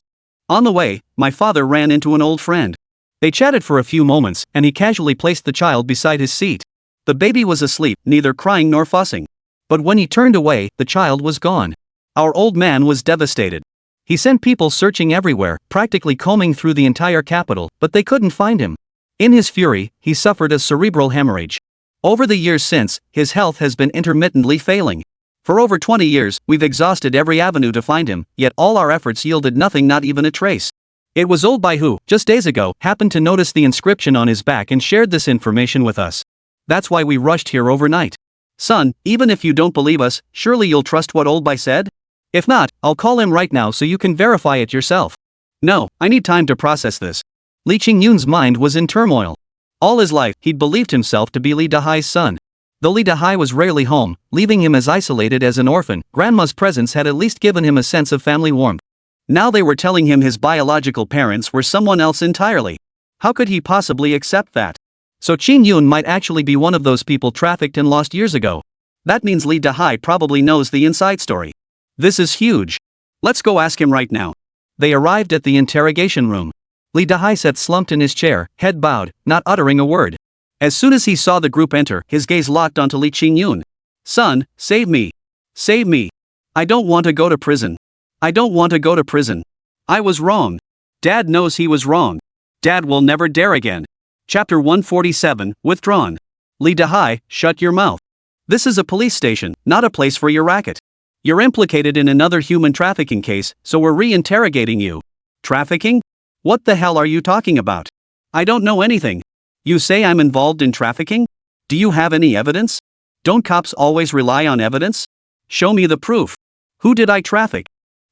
On the way, my father ran into an old friend. They chatted for a few moments, and he casually placed the child beside his seat. The baby was asleep, neither crying nor fussing. But when he turned away, the child was gone. Our old man was devastated. He sent people searching everywhere, practically combing through the entire capital, but they couldn't find him. In his fury, he suffered a cerebral hemorrhage. Over the years since, his health has been intermittently failing. For over 20 years, we've exhausted every avenue to find him, yet all our efforts yielded nothing, not even a trace. It was old Bai who, just days ago, happened to notice the inscription on his back and shared this information with us. That's why we rushed here overnight. Son, even if you don't believe us, surely you'll trust what old Bai said? If not, I'll call him right now so you can verify it yourself. No, I need time to process this. Li Qingyun's mind was in turmoil. All his life, he'd believed himself to be Li Dahai's son. Though Li Dahai was rarely home, leaving him as isolated as an orphan, Grandma's presence had at least given him a sense of family warmth. Now they were telling him his biological parents were someone else entirely. How could he possibly accept that? So Qingyun might actually be one of those people trafficked and lost years ago. That means Li Dahai probably knows the inside story. This is huge. Let's go ask him right now. They arrived at the interrogation room. Li Dahai sat slumped in his chair, head bowed, not uttering a word. As soon as he saw the group enter, his gaze locked onto Li Qingyun. Son, save me. Save me. I don't want to go to prison. I don't want to go to prison. I was wrong. Dad knows he was wrong. Dad will never dare again. Chapter 147, Withdrawn. Li Dahai, shut your mouth. This is a police station, not a place for your racket. You're implicated in another human trafficking case, so we're re-interrogating you. Trafficking? What the hell are you talking about? I don't know anything. You say I'm involved in trafficking? Do you have any evidence? Don't cops always rely on evidence? Show me the proof. Who did I traffic?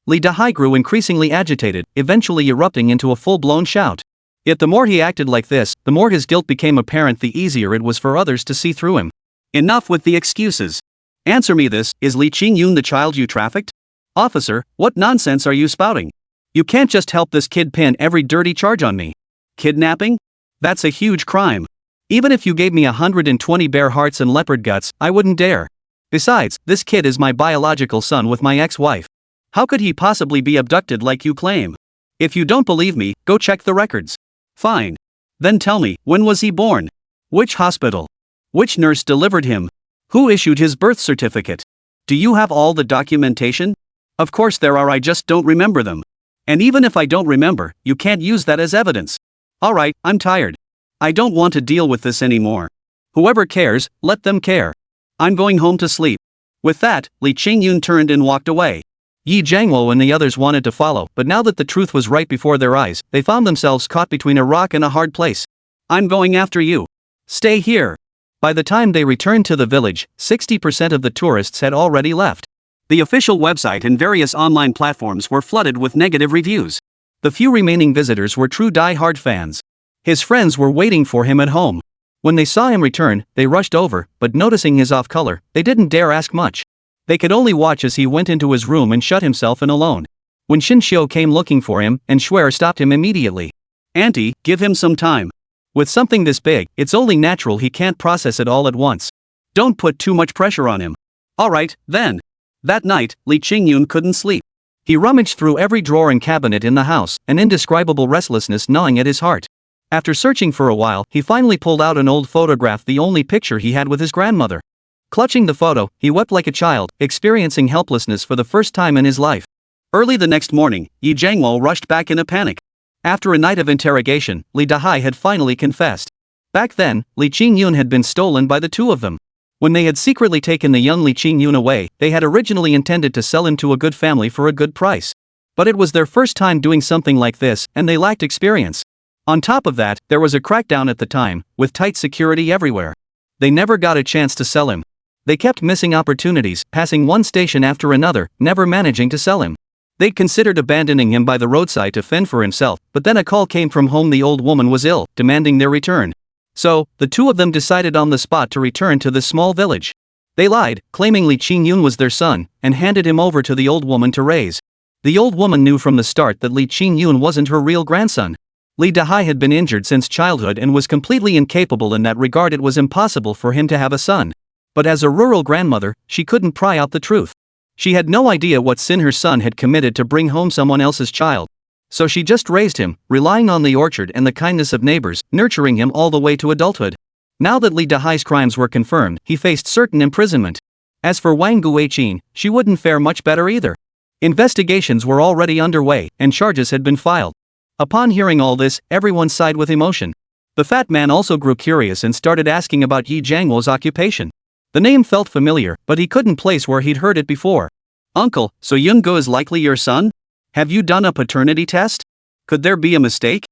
Li Dahai grew increasingly agitated, eventually erupting into a full-blown shout. Yet the more he acted like this, the more his guilt became apparent, the easier it was for others to see through him. Enough with the excuses. Answer me this, is Li Qingyun the child you trafficked? Officer, what nonsense are you spouting? You can't just help this kid pin every dirty charge on me. Kidnapping? That's a huge crime. Even if you gave me 120 bear hearts and leopard guts, I wouldn't dare. Besides, this kid is my biological son with my ex-wife. How could he possibly be abducted like you claim? If you don't believe me, go check the records. Fine. Then tell me, when was he born? Which hospital? Which nurse delivered him? Who issued his birth certificate? Do you have all the documentation? Of course there are, I just don't remember them. And even if I don't remember, you can't use that as evidence. Alright, I'm tired. I don't want to deal with this anymore. Whoever cares, let them care. I'm going home to sleep. With that, Li Qingyun turned and walked away. Yi Jiangwo and the others wanted to follow, but now that the truth was right before their eyes, they found themselves caught between a rock and a hard place. I'm going after you. Stay here. By the time they returned to the village, 60% of the tourists had already left. The official website and various online platforms were flooded with negative reviews. The few remaining visitors were true die-hard fans. His friends were waiting for him at home. When they saw him return, they rushed over, but noticing his off-color, they didn't dare ask much. They could only watch as he went into his room and shut himself in alone. When Xinxiu came looking for him, and Shuer stopped him immediately. Auntie, give him some time. With something this big, it's only natural he can't process it all at once. Don't put too much pressure on him. Alright, then. That night, Li Qingyun couldn't sleep. He rummaged through every drawer and cabinet in the house, an indescribable restlessness gnawing at his heart. After searching for a while, he finally pulled out an old photograph, the only picture he had with his grandmother. Clutching the photo, he wept like a child, experiencing helplessness for the first time in his life. Early the next morning, Yi Jiangwo rushed back in a panic. After a night of interrogation, Li Dahai had finally confessed. Back then, Li Qingyun had been stolen by the two of them. When they had secretly taken the young Li Qingyun away, they had originally intended to sell him to a good family for a good price. But it was their first time doing something like this, and they lacked experience. On top of that, there was a crackdown at the time, with tight security everywhere. They never got a chance to sell him. They kept missing opportunities, passing one station after another, never managing to sell him. They'd considered abandoning him by the roadside to fend for himself, but then a call came from home. The old woman was ill, demanding their return. So, the two of them decided on the spot to return to this small village. They lied, claiming Li Qingyun was their son, and handed him over to the old woman to raise. The old woman knew from the start that Li Qingyun wasn't her real grandson. Li Dahai had been injured since childhood and was completely incapable in that regard. It was impossible for him to have a son. But as a rural grandmother, she couldn't pry out the truth. She had no idea what sin her son had committed to bring home someone else's child. So she just raised him, relying on the orchard and the kindness of neighbors, nurturing him all the way to adulthood. Now that Li Dahai's crimes were confirmed, he faced certain imprisonment. As for Wang Guiqin, she wouldn't fare much better either. Investigations were already underway, and charges had been filed. Upon hearing all this, everyone sighed with emotion. The fat man also grew curious and started asking about Yi Jiangwo's occupation. The name felt familiar, but he couldn't place where he'd heard it before. Uncle, so Yungo is likely your son? Have you done a paternity test? Could there be a mistake?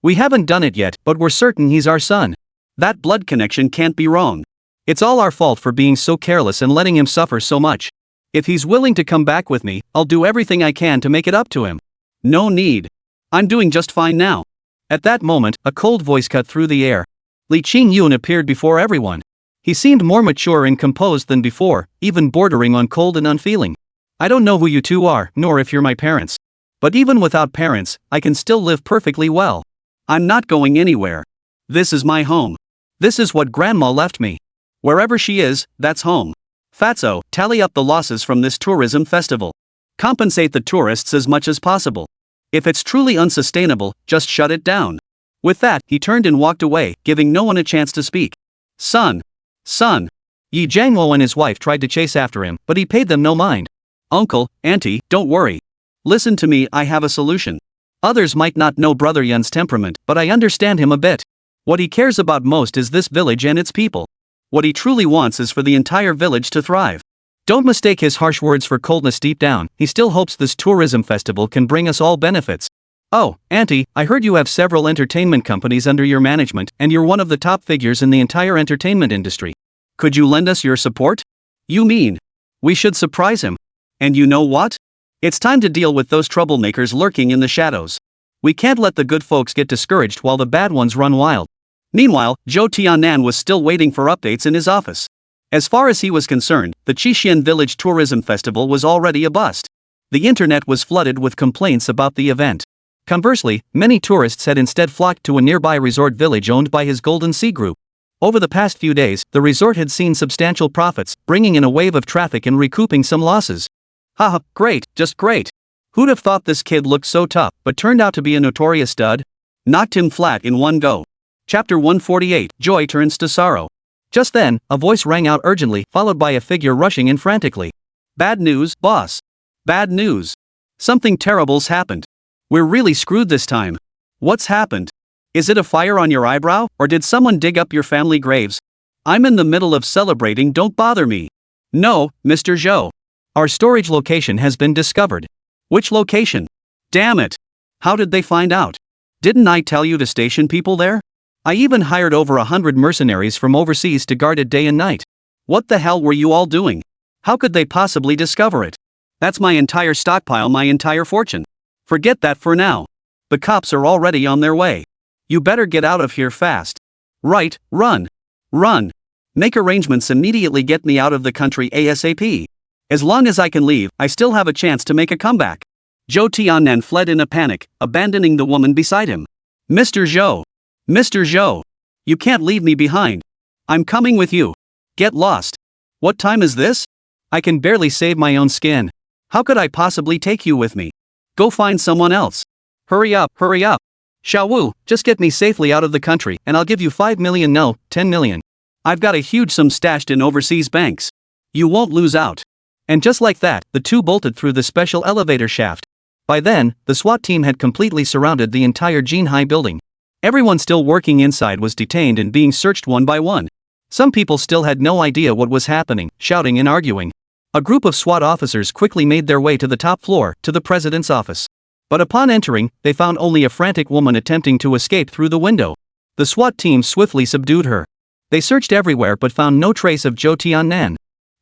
We haven't done it yet, but we're certain he's our son. That blood connection can't be wrong. It's all our fault for being so careless and letting him suffer so much. If he's willing to come back with me, I'll do everything I can to make it up to him. No need. I'm doing just fine now. At that moment, a cold voice cut through the air. Li Qingyun appeared before everyone. He seemed more mature and composed than before, even bordering on cold and unfeeling. I don't know who you two are, nor if you're my parents. But even without parents, I can still live perfectly well. I'm not going anywhere. This is my home. This is what Grandma left me. Wherever she is, that's home. Fatso, tally up the losses from this tourism festival. Compensate the tourists as much as possible. If it's truly unsustainable, just shut it down. With that, he turned and walked away, giving no one a chance to speak. Son. Yi Jiangwo and his wife tried to chase after him, but he paid them no mind. Uncle, auntie, don't worry. Listen to me, I have a solution. Others might not know Brother Yun's temperament, but I understand him a bit. What he cares about most is this village and its people. What he truly wants is for the entire village to thrive. Don't mistake his harsh words for coldness. Deep down, he still hopes this tourism festival can bring us all benefits. Oh, auntie, I heard you have several entertainment companies under your management, and you're one of the top figures in the entire entertainment industry. Could you lend us your support? You mean? We should surprise him. And you know what? It's time to deal with those troublemakers lurking in the shadows. We can't let the good folks get discouraged while the bad ones run wild. Meanwhile, Zhou Tianan was still waiting for updates in his office. As far as he was concerned, the Qixian Village Tourism Festival was already a bust. The internet was flooded with complaints about the event. Conversely, many tourists had instead flocked to a nearby resort village owned by his Golden Sea Group. Over the past few days, the resort had seen substantial profits, bringing in a wave of traffic and recouping some losses. Haha, great, just great. Who'd have thought this kid looked so tough, but turned out to be a notorious stud? Knocked him flat in one go. Chapter 148, Joy Turns to Sorrow. Just then, a voice rang out urgently, followed by a figure rushing in frantically. Bad news, boss. Bad news. Something terrible's happened. We're really screwed this time. What's happened? Is it a fire on your eyebrow, or did someone dig up your family graves? I'm in the middle of celebrating, don't bother me. No, Mr. Zhou. Our storage location has been discovered. Which location? Damn it! How did they find out? Didn't I tell you to station people there? I even hired over 100 mercenaries from overseas to guard it day and night. What the hell were you all doing? How could they possibly discover it? That's my entire stockpile, my entire fortune. Forget that for now. The cops are already on their way. You better get out of here fast. Right, run. Run. Make arrangements immediately, get me out of the country ASAP. As long as I can leave, I still have a chance to make a comeback. Zhou Tiannan fled in a panic, abandoning the woman beside him. Mr. Zhou. Mr. Zhou. You can't leave me behind. I'm coming with you. Get lost. What time is this? I can barely save my own skin. How could I possibly take you with me? Go find someone else. Hurry up, hurry up. Xiao Wu, just get me safely out of the country and I'll give you 5 million, no, 10 million. I've got a huge sum stashed in overseas banks. You won't lose out. And just like that, the two bolted through the special elevator shaft. By then, the SWAT team had completely surrounded the entire Jinhai building. Everyone still working inside was detained and being searched one by one. Some people still had no idea what was happening, shouting and arguing. A group of SWAT officers quickly made their way to the top floor, to the president's office. But upon entering, they found only a frantic woman attempting to escape through the window. The SWAT team swiftly subdued her. They searched everywhere but found no trace of Zhou Tiannan.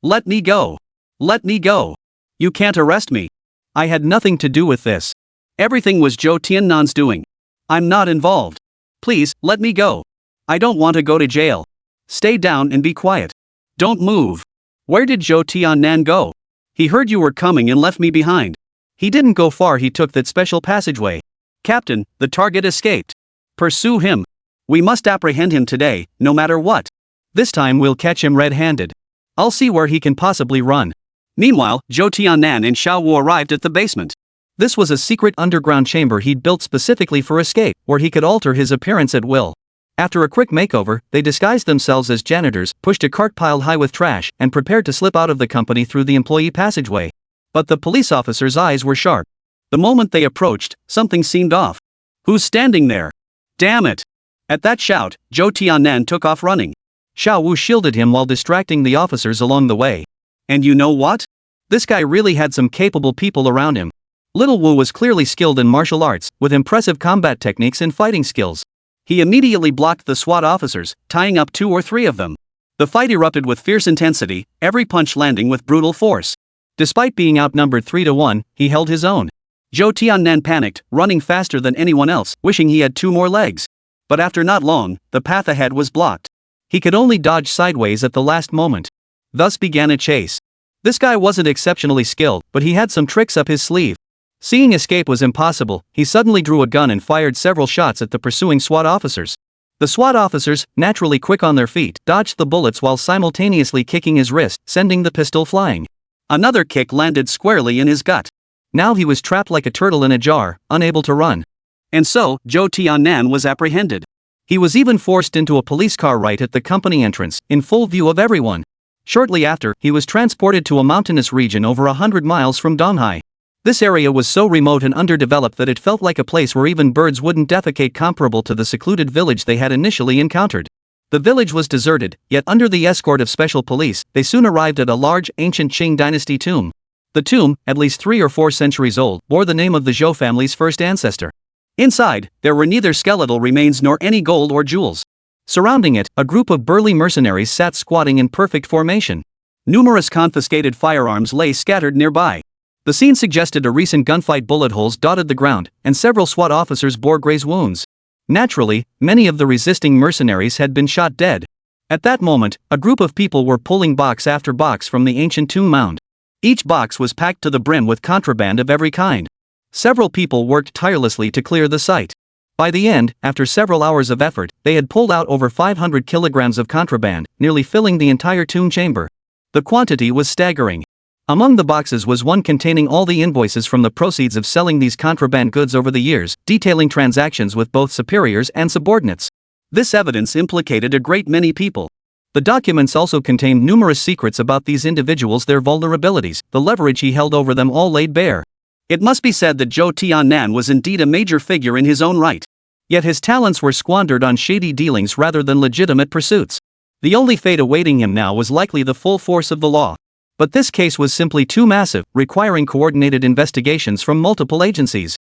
Let me go. Let me go. You can't arrest me. I had nothing to do with this. Everything was Zhou Tiannan's doing. I'm not involved. Please, let me go. I don't want to go to jail. Stay down and be quiet. Don't move. Where did Zhou Tiannan go? He heard you were coming and left me behind. He didn't go far, he took that special passageway. Captain, the target escaped. Pursue him. We must apprehend him today, no matter what. This time we'll catch him red-handed. I'll see where he can possibly run. Meanwhile, Zhou Tiannan and Xiao Wu arrived at the basement. This was a secret underground chamber he'd built specifically for escape, where he could alter his appearance at will. After a quick makeover, they disguised themselves as janitors, pushed a cart piled high with trash, and prepared to slip out of the company through the employee passageway. But the police officer's eyes were sharp. The moment they approached, something seemed off. Who's standing there? Damn it! At that shout, Zhou Tiannan took off running. Xiao Wu shielded him while distracting the officers along the way. And you know what? This guy really had some capable people around him. Little Wu was clearly skilled in martial arts, with impressive combat techniques and fighting skills. He immediately blocked the SWAT officers, tying up 2 or 3 of them. The fight erupted with fierce intensity, every punch landing with brutal force. Despite being outnumbered 3-1, he held his own. Zhou Tiannan panicked, running faster than anyone else, wishing he had 2 more legs. But after not long, the path ahead was blocked. He could only dodge sideways at the last moment. Thus began a chase. This guy wasn't exceptionally skilled, but he had some tricks up his sleeve. Seeing escape was impossible, he suddenly drew a gun and fired several shots at the pursuing SWAT officers. The SWAT officers, naturally quick on their feet, dodged the bullets while simultaneously kicking his wrist, sending the pistol flying. Another kick landed squarely in his gut. Now he was trapped like a turtle in a jar, unable to run. And so, Zhou Tiannan was apprehended. He was even forced into a police car right at the company entrance, in full view of everyone. Shortly after, he was transported to a mountainous region over 100 miles from Donghai. This area was so remote and underdeveloped that it felt like a place where even birds wouldn't defecate, comparable to the secluded village they had initially encountered. The village was deserted, yet under the escort of special police, they soon arrived at a large, ancient Qing dynasty tomb. The tomb, at least 3 or 4 centuries old, bore the name of the Zhou family's first ancestor. Inside, there were neither skeletal remains nor any gold or jewels. Surrounding it, a group of burly mercenaries sat squatting in perfect formation. Numerous confiscated firearms lay scattered nearby. The scene suggested a recent gunfight. Bullet holes dotted the ground, and several SWAT officers bore graze wounds. Naturally, many of the resisting mercenaries had been shot dead. At that moment, a group of people were pulling box after box from the ancient tomb mound. Each box was packed to the brim with contraband of every kind. Several people worked tirelessly to clear the site. By the end, after several hours of effort, they had pulled out over 500 kilograms of contraband, nearly filling the entire tomb chamber. The quantity was staggering. Among the boxes was one containing all the invoices from the proceeds of selling these contraband goods over the years, detailing transactions with both superiors and subordinates. This evidence implicated a great many people. The documents also contained numerous secrets about these individuals, their vulnerabilities, the leverage he held over them, all laid bare. It must be said that Zhou Tiannan was indeed a major figure in his own right. Yet his talents were squandered on shady dealings rather than legitimate pursuits. The only fate awaiting him now was likely the full force of the law. But this case was simply too massive, requiring coordinated investigations from multiple agencies.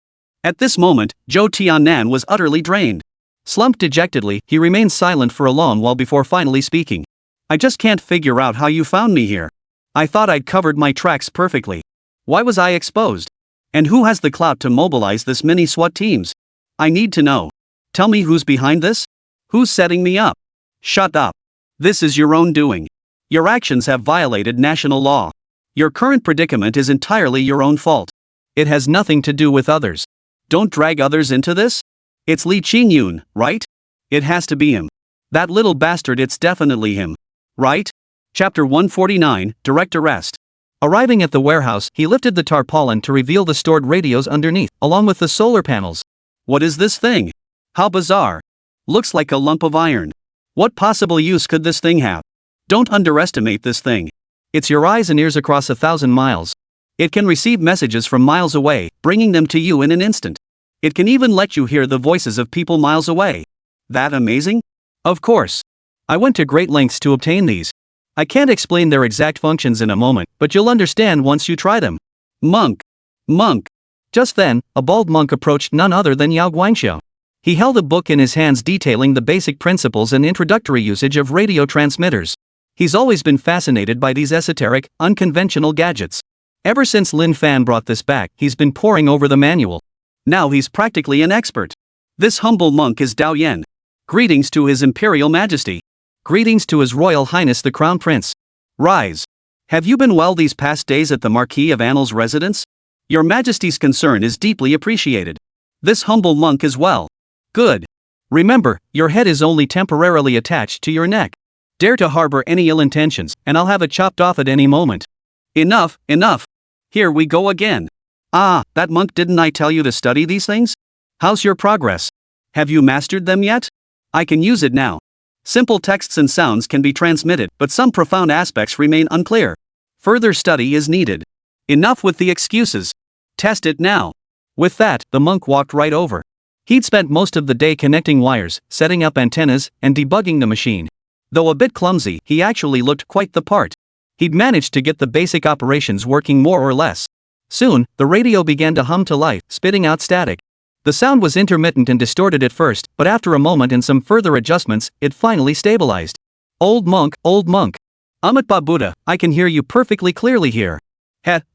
At this moment, Zhou Tiannan was utterly drained. Slumped dejectedly, he remained silent for a long while before finally speaking. I just can't figure out how you found me here. I thought I'd covered my tracks perfectly. Why was I exposed? And who has the clout to mobilize this mini SWAT teams? I need to know. Tell me who's behind this? Who's setting me up? Shut up. This is your own doing. Your actions have violated national law. Your current predicament is entirely your own fault. It has nothing to do with others. Don't drag others into this. It's Li Qingyun, right? It has to be him. That little bastard, it's definitely him. Right? Chapter 149, Direct Arrest. Arriving at the warehouse, he lifted the tarpaulin to reveal the stored radios underneath, along with the solar panels. What is this thing? How bizarre. Looks like a lump of iron. What possible use could this thing have? Don't underestimate this thing. It's your eyes and ears across 1,000 miles. It can receive messages from miles away, bringing them to you in an instant. It can even let you hear the voices of people miles away. That amazing? Of course. I went to great lengths to obtain these. I can't explain their exact functions in a moment, but you'll understand once you try them. Monk. Monk. Just then, a bald monk approached none other than Yao Guangxiu. He held a book in his hands detailing the basic principles and introductory usage of radio transmitters. He's always been fascinated by these esoteric, unconventional gadgets. Ever since Lin Fan brought this back, he's been poring over the manual. Now he's practically an expert. This humble monk is Dao Yan. Greetings to His Imperial Majesty. Greetings to His Royal Highness the Crown Prince. Rise. Have you been well these past days at the Marquis of Annal's residence? Your Majesty's concern is deeply appreciated. This humble monk is well. Good. Remember, your head is only temporarily attached to your neck. Dare to harbor any ill intentions, and I'll have it chopped off at any moment. Enough, enough. Here we go again. Ah, that monk, didn't I tell you to study these things? How's your progress? Have you mastered them yet? I can use it now. Simple texts and sounds can be transmitted, but some profound aspects remain unclear. Further study is needed. Enough with the excuses. Test it now. With that, the monk walked right over. He'd spent most of the day connecting wires, setting up antennas, and debugging the machine. Though a bit clumsy, he actually looked quite the part. He'd managed to get the basic operations working more or less. Soon, the radio began to hum to life, spitting out static. The sound was intermittent and distorted at first, but after a moment and some further adjustments, it finally stabilized. Old monk, Amitba Buddha, I can hear you perfectly clearly here.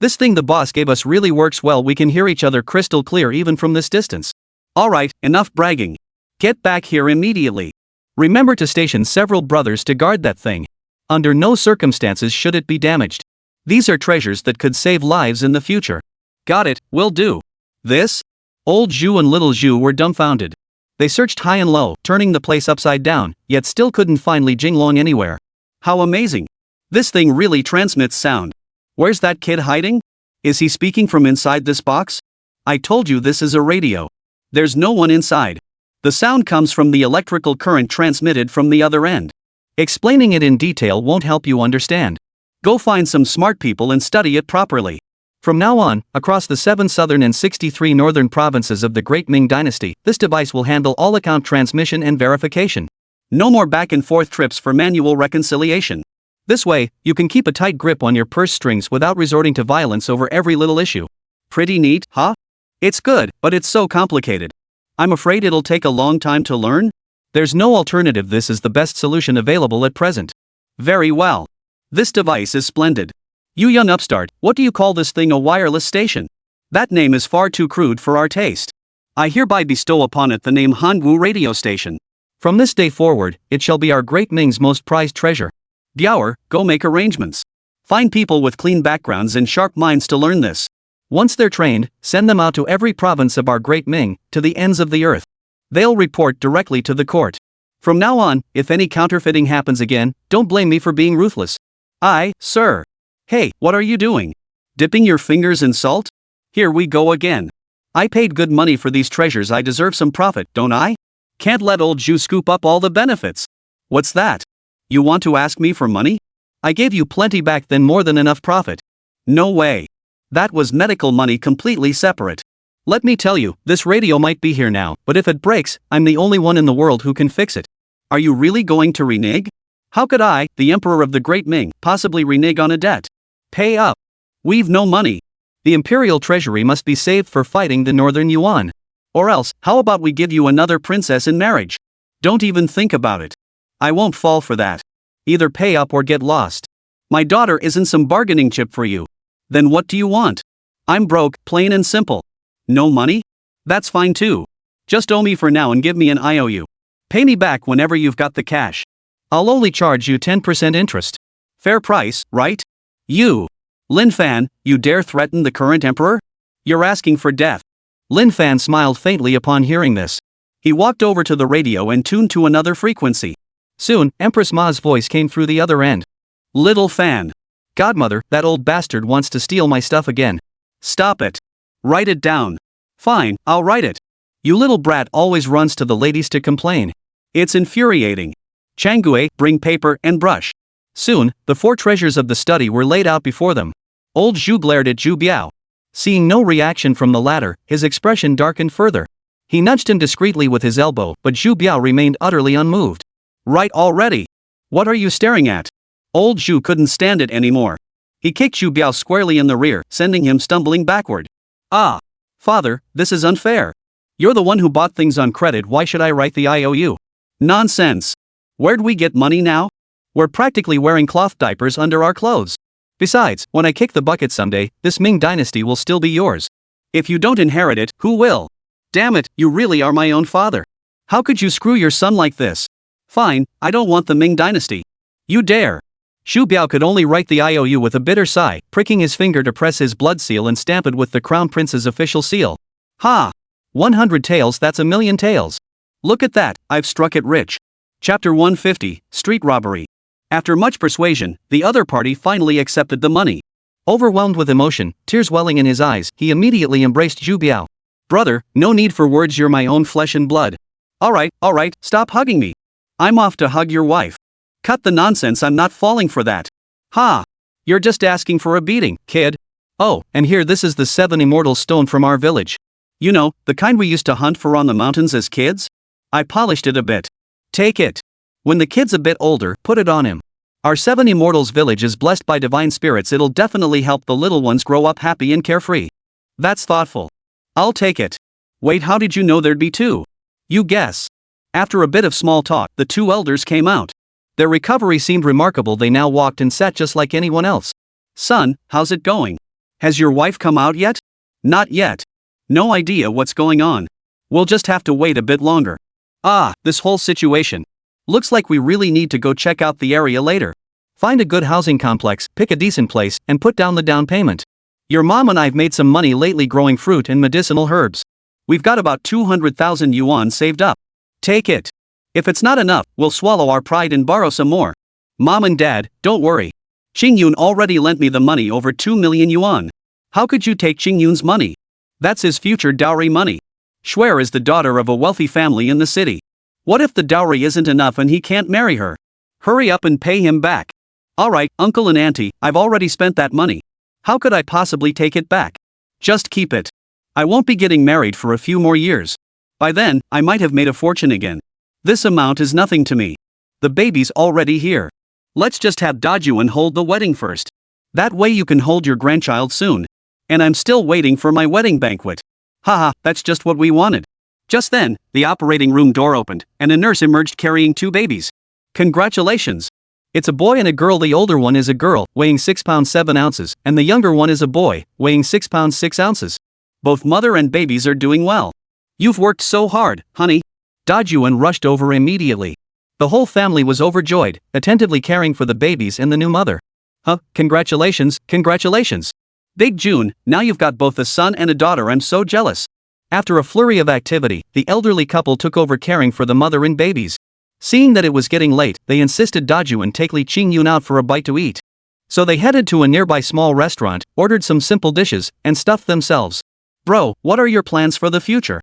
This thing the boss gave us really works well. We can hear each other crystal clear even from this distance. Alright, enough bragging. Get back here immediately. Remember to station several brothers to guard that thing. Under no circumstances should it be damaged. These are treasures that could save lives in the future. Got it, will do. This? Old Zhu and little Zhu were dumbfounded. They searched high and low, turning the place upside down, yet still couldn't find Li Jinglong anywhere. How amazing. This thing really transmits sound. Where's that kid hiding? Is he speaking from inside this box? I told you this is a radio. There's no one inside. The sound comes from the electrical current transmitted from the other end. Explaining it in detail won't help you understand. Go find some smart people and study it properly. From now on, across the 7 southern and 63 northern provinces of the Great Ming Dynasty, this device will handle all account transmission and verification. No more back and forth trips for manual reconciliation. This way, you can keep a tight grip on your purse strings without resorting to violence over every little issue. Pretty neat, huh? It's good, but it's so complicated. I'm afraid it'll take a long time to learn? There's no alternative. This is the best solution available at present. Very well. This device is splendid. You young upstart, what do you call this thing? A wireless station? That name is far too crude for our taste. I hereby bestow upon it the name Hanwu Radio Station. From this day forward, it shall be our Great Ming's most prized treasure. Diaoer, go make arrangements. Find people with clean backgrounds and sharp minds to learn this. Once they're trained, send them out to every province of our Great Ming, to the ends of the earth. They'll report directly to the court. From now on, if any counterfeiting happens again, don't blame me for being ruthless. Aye, sir. Hey, what are you doing? Dipping your fingers in salt? Here we go again. I paid good money for these treasures. I deserve some profit, don't I? Can't let old Zhu scoop up all the benefits. What's that? You want to ask me for money? I gave you plenty back then, more than enough profit. No way. That was medical money, completely separate. Let me tell you, this radio might be here now, but if it breaks, I'm the only one in the world who can fix it. Are you really going to renege? How could I, the Emperor of the Great Ming, possibly renege on a debt? Pay up. We've no money. The imperial treasury must be saved for fighting the northern Yuan. Or else, how about we give you another princess in marriage? Don't even think about it. I won't fall for that. Either pay up or get lost. My daughter isn't some bargaining chip for you. Then what do you want? I'm broke, plain and simple. No money? That's fine too. Just owe me for now and give me an IOU. Pay me back whenever you've got the cash. I'll only charge you 10% interest. Fair price, right? You, Lin Fan, you dare threaten the current emperor? You're asking for death. Lin Fan smiled faintly upon hearing this. He walked over to the radio and tuned to another frequency. Soon, Empress Ma's voice came through the other end. Little Fan. Godmother, that old bastard wants to steal my stuff again. Stop it. Write it down. Fine, I'll write it. You little brat always runs to the ladies to complain. It's infuriating. Changue, bring paper and brush. Soon, the 4 treasures of the study were laid out before them. Old Zhu glared at Zhu Biao. Seeing no reaction from the latter, his expression darkened further. He nudged him discreetly with his elbow, but Zhu Biao remained utterly unmoved. Write already. What are you staring at? Old Zhu couldn't stand it anymore. He kicked Zhu Biao squarely in the rear, sending him stumbling backward. Ah! Father, this is unfair. You're the one who bought things on credit, why should I write the IOU? Nonsense. Where'd we get money now? We're practically wearing cloth diapers under our clothes. Besides, when I kick the bucket someday, this Ming dynasty will still be yours. If you don't inherit it, who will? Damn it, you really are my own father. How could you screw your son like this? Fine, I don't want the Ming dynasty. You dare. Zhu Biao could only write the IOU with a bitter sigh, pricking his finger to press his blood seal and stamp it with the crown prince's official seal. Ha! 100 taels, that's 1,000,000 taels. Look at that, I've struck it rich. Chapter 150, Street Robbery. After much persuasion, the other party finally accepted the money. Overwhelmed with emotion, tears welling in his eyes, he immediately embraced Zhu Biao. Brother, no need for words, you're my own flesh and blood. Alright, stop hugging me. I'm off to hug your wife. Cut the nonsense, I'm not falling for that. Ha! You're just asking for a beating, kid. Oh, and here, this is the 7 immortal stone from our village. You know, the kind we used to hunt for on the mountains as kids? I polished it a bit. Take it. When the kid's a bit older, put it on him. Our 7 immortals village is blessed by divine spirits, it'll definitely help the little ones grow up happy and carefree. That's thoughtful. I'll take it. Wait, how did you know there'd be 2? You guess. After a bit of small talk, the 2 elders came out. Their recovery seemed remarkable, they now walked and sat just like anyone else. Son, how's it going? Has your wife come out yet? Not yet. No idea what's going on. We'll just have to wait a bit longer. Ah, this whole situation. Looks like we really need to go check out the area later. Find a good housing complex, pick a decent place, and put down the down payment. Your mom and I've made some money lately growing fruit and medicinal herbs. We've got about 200,000 yuan saved up. Take it. If it's not enough, we'll swallow our pride and borrow some more. Mom and Dad, don't worry. Qingyun already lent me the money, over 2 million yuan. How could you take Qingyun's money? That's his future dowry money. Shuer is the daughter of a wealthy family in the city. What if the dowry isn't enough and he can't marry her? Hurry up and pay him back. Alright, uncle and auntie, I've already spent that money. How could I possibly take it back? Just keep it. I won't be getting married for a few more years. By then, I might have made a fortune again. This amount is nothing to me. The baby's already here. Let's just have Dajuan hold the wedding first. That way you can hold your grandchild soon. And I'm still waiting for my wedding banquet. Haha, that's just what we wanted. Just then, the operating room door opened, and a nurse emerged carrying 2 babies. Congratulations. It's a boy and a girl. The older one is a girl, weighing 6 pounds 7 ounces, and the younger one is a boy, weighing 6 pounds 6 ounces. Both mother and babies are doing well. You've worked so hard, honey. Dajuan rushed over immediately. The whole family was overjoyed, attentively caring for the babies and the new mother. Congratulations. Big June, now you've got both a son and a daughter, I'm so jealous. After a flurry of activity, the elderly couple took over caring for the mother and babies. Seeing that it was getting late, they insisted Dajuan take Li Qingyun out for a bite to eat. So they headed to a nearby small restaurant, ordered some simple dishes, and stuffed themselves. Bro, what are your plans for the future?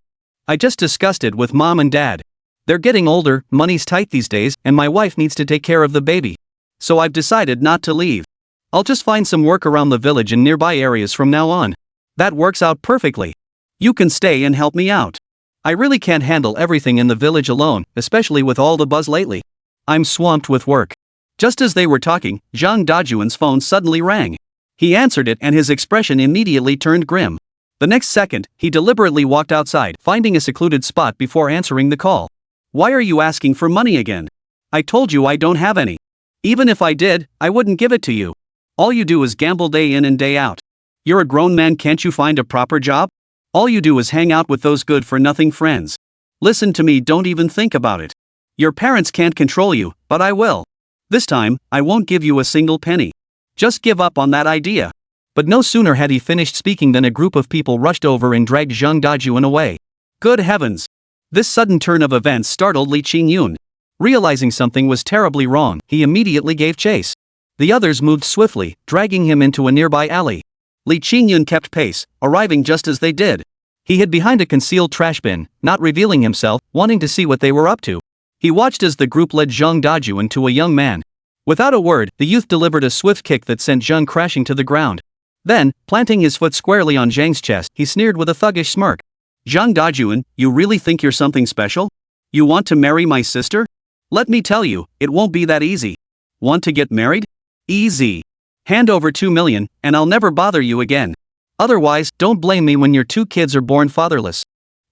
I just discussed it with mom and dad. They're getting older, money's tight these days, and my wife needs to take care of the baby. So I've decided not to leave. I'll just find some work around the village and nearby areas from now on. That works out perfectly. You can stay and help me out. I really can't handle everything in the village alone, especially with all the buzz lately. I'm swamped with work. Just as they were talking, Zhang Dajuan's phone suddenly rang. He answered it and his expression immediately turned grim. The next second, he deliberately walked outside, finding a secluded spot before answering the call. Why are you asking for money again? I told you I don't have any. Even if I did, I wouldn't give it to you. All you do is gamble day in and day out. You're a grown man, can't you find a proper job? All you do is hang out with those good-for-nothing friends. Listen to me, don't even think about it. Your parents can't control you, but I will. This time, I won't give you a single penny. Just give up on that idea. But no sooner had he finished speaking than a group of people rushed over and dragged Zhang Dajun away. Good heavens! This sudden turn of events startled Li Qingyun. Realizing something was terribly wrong, he immediately gave chase. The others moved swiftly, dragging him into a nearby alley. Li Qingyun kept pace, arriving just as they did. He hid behind a concealed trash bin, not revealing himself, wanting to see what they were up to. He watched as the group led Zhang Dajun to a young man. Without a word, the youth delivered a swift kick that sent Zhang crashing to the ground. Then, planting his foot squarely on Zhang's chest, he sneered with a thuggish smirk. Zhang Dajun, you really think you're something special? You want to marry my sister? Let me tell you, it won't be that easy. Want to get married? Easy. Hand over 2 million, and I'll never bother you again. Otherwise, don't blame me when your 2 kids are born fatherless.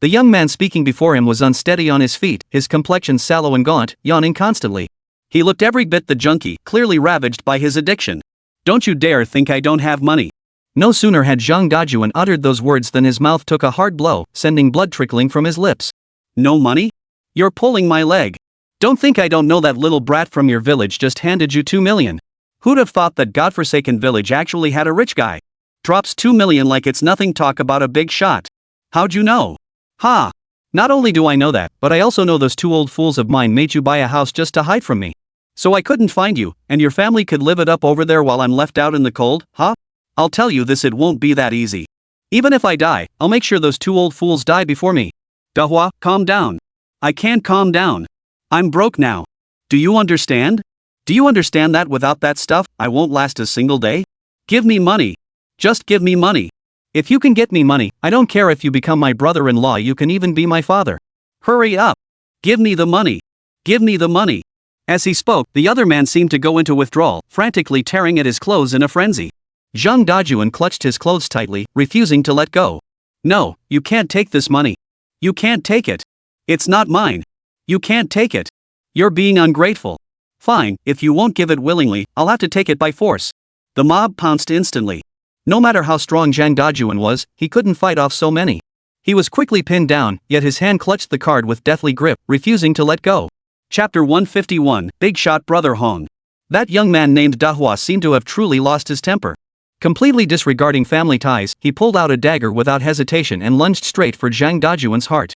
The young man speaking before him was unsteady on his feet, his complexion sallow and gaunt, yawning constantly. He looked every bit the junkie, clearly ravaged by his addiction. Don't you dare think I don't have money. No sooner had Zhang Dajun uttered those words than his mouth took a hard blow, sending blood trickling from his lips. No money? You're pulling my leg. Don't think I don't know that little brat from your village just handed you 2 million. Who'd have thought that godforsaken village actually had a rich guy? Drops 2 million like it's nothing, talk about a big shot. How'd you know? Ha! Not only do I know that, but I also know those 2 old fools of mine made you buy a house just to hide from me. So I couldn't find you, and your family could live it up over there while I'm left out in the cold, huh? I'll tell you this, it won't be that easy. Even if I die, I'll make sure those 2 old fools die before me. Dahua, calm down. I can't calm down. I'm broke now. Do you understand? Do you understand that without that stuff, I won't last a single day? Give me money. Just give me money. If you can get me money, I don't care if you become my brother-in-law, you can even be my father. Hurry up. Give me the money. Give me the money. As he spoke, the other man seemed to go into withdrawal, frantically tearing at his clothes in a frenzy. Zhang Dajun clutched his clothes tightly, refusing to let go. No, you can't take this money. You can't take it. It's not mine. You can't take it. You're being ungrateful. Fine, if you won't give it willingly, I'll have to take it by force. The mob pounced instantly. No matter how strong Zhang Dajun was, he couldn't fight off so many. He was quickly pinned down, yet his hand clutched the card with deathly grip, refusing to let go. Chapter 151, Big Shot Brother Hong. That young man named Dahua seemed to have truly lost his temper. Completely disregarding family ties, he pulled out a dagger without hesitation and lunged straight for Zhang Dajun's heart.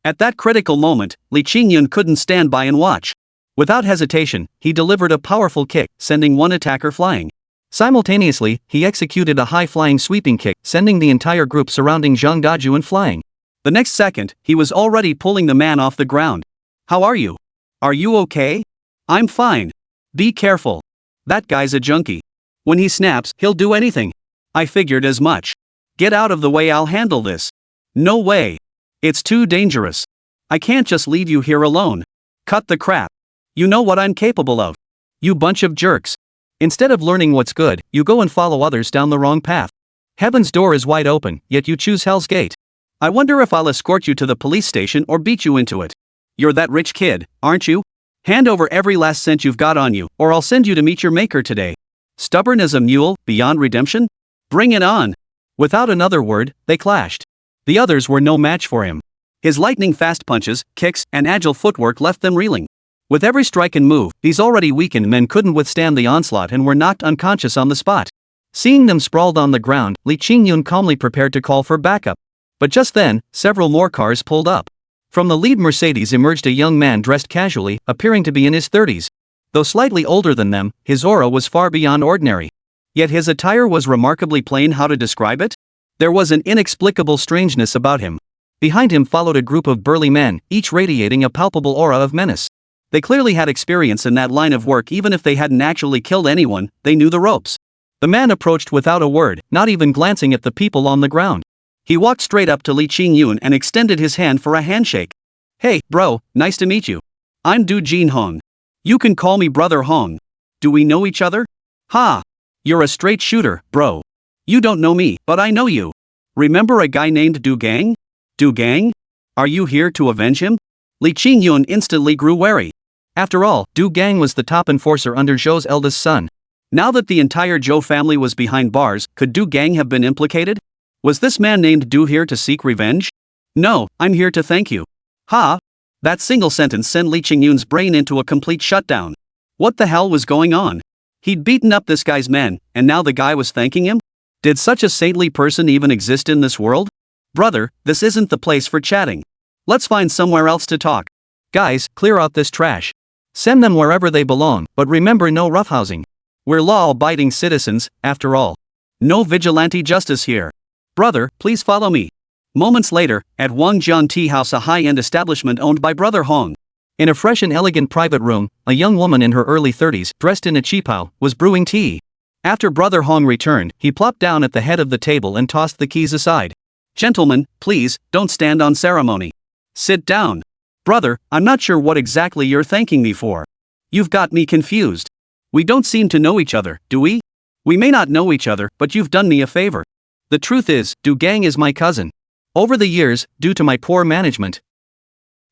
At that critical moment, Li Qingyun couldn't stand by and watch. Without hesitation, he delivered a powerful kick, sending one attacker flying. Simultaneously, he executed a high-flying sweeping kick, sending the entire group surrounding Zhang Dajun flying. The next second, he was already pulling the man off the ground. How are you? Are you okay? I'm fine. Be careful. That guy's a junkie. When he snaps, he'll do anything. I figured as much. Get out of the way, I'll handle this. No way. It's too dangerous. I can't just leave you here alone. Cut the crap. You know what I'm capable of. You bunch of jerks. Instead of learning what's good, you go and follow others down the wrong path. Heaven's door is wide open, yet you choose Hell's Gate. I wonder if I'll escort you to the police station or beat you into it. You're that rich kid, aren't you? Hand over every last cent you've got on you, or I'll send you to meet your maker today. Stubborn as a mule, beyond redemption? Bring it on. Without another word, they clashed. The others were no match for him. His lightning-fast punches, kicks, and agile footwork left them reeling. With every strike and move, these already weakened men couldn't withstand the onslaught and were knocked unconscious on the spot. Seeing them sprawled on the ground, Li Qingyun calmly prepared to call for backup. But just then, several more cars pulled up. From the lead Mercedes emerged a young man dressed casually, appearing to be in his 30s. Though slightly older than them, his aura was far beyond ordinary. Yet his attire was remarkably plain. How to describe it? There was an inexplicable strangeness about him. Behind him followed a group of burly men, each radiating a palpable aura of menace. They clearly had experience in that line of work. Even if they hadn't actually killed anyone, they knew the ropes. The man approached without a word, not even glancing at the people on the ground. He walked straight up to Li Qingyun and extended his hand for a handshake. Hey, bro, nice to meet you. I'm Du Jin Hong. You can call me Brother Hong. Do we know each other? Ha! You're a straight shooter, bro. You don't know me, but I know you. Remember a guy named Du Gang? Du Gang? Are you here to avenge him? Li Qingyun instantly grew wary. After all, Du Gang was the top enforcer under Zhou's eldest son. Now that the entire Zhou family was behind bars, could Du Gang have been implicated? Was this man named Du here to seek revenge? No, I'm here to thank you. Ha! That single sentence sent Li Qingyun's brain into a complete shutdown. What the hell was going on? He'd beaten up this guy's men, and now the guy was thanking him? Did such a saintly person even exist in this world? Brother, this isn't the place for chatting. Let's find somewhere else to talk. Guys, clear out this trash. Send them wherever they belong, but remember, no roughhousing. We're law-abiding citizens, after all. No vigilante justice here. Brother, please follow me. Moments later, at Wangjian Tea House, a high-end establishment owned by Brother Hong. In a fresh and elegant private room, a young woman in her early 30s, dressed in a qipao, was brewing tea. After Brother Hong returned, he plopped down at the head of the table and tossed the keys aside. Gentlemen, please, don't stand on ceremony. Sit down. Brother, I'm not sure what exactly you're thanking me for. You've got me confused. We don't seem to know each other, do we? We may not know each other, but you've done me a favor. The truth is, Du Gang is my cousin. Over the years, due to my poor management,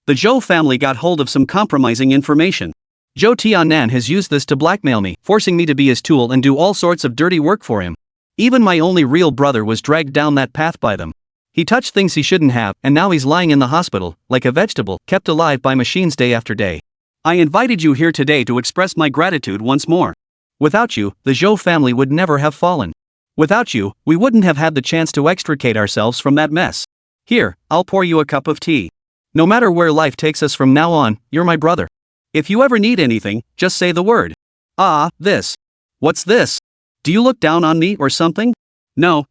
the Zhou family got hold of some compromising information. Zhou Tianan has used this to blackmail me, forcing me to be his tool and do all sorts of dirty work for him. Even my only real brother was dragged down that path by them. He touched things he shouldn't have, and now he's lying in the hospital, like a vegetable, kept alive by machines day after day. I invited you here today to express my gratitude once more. Without you, the Zhou family would never have fallen. Without you, we wouldn't have had the chance to extricate ourselves from that mess. Here, I'll pour you a cup of tea. No matter where life takes us from now on, you're my brother. If you ever need anything, just say the word. This. What's this? Do you look down on me or something? No,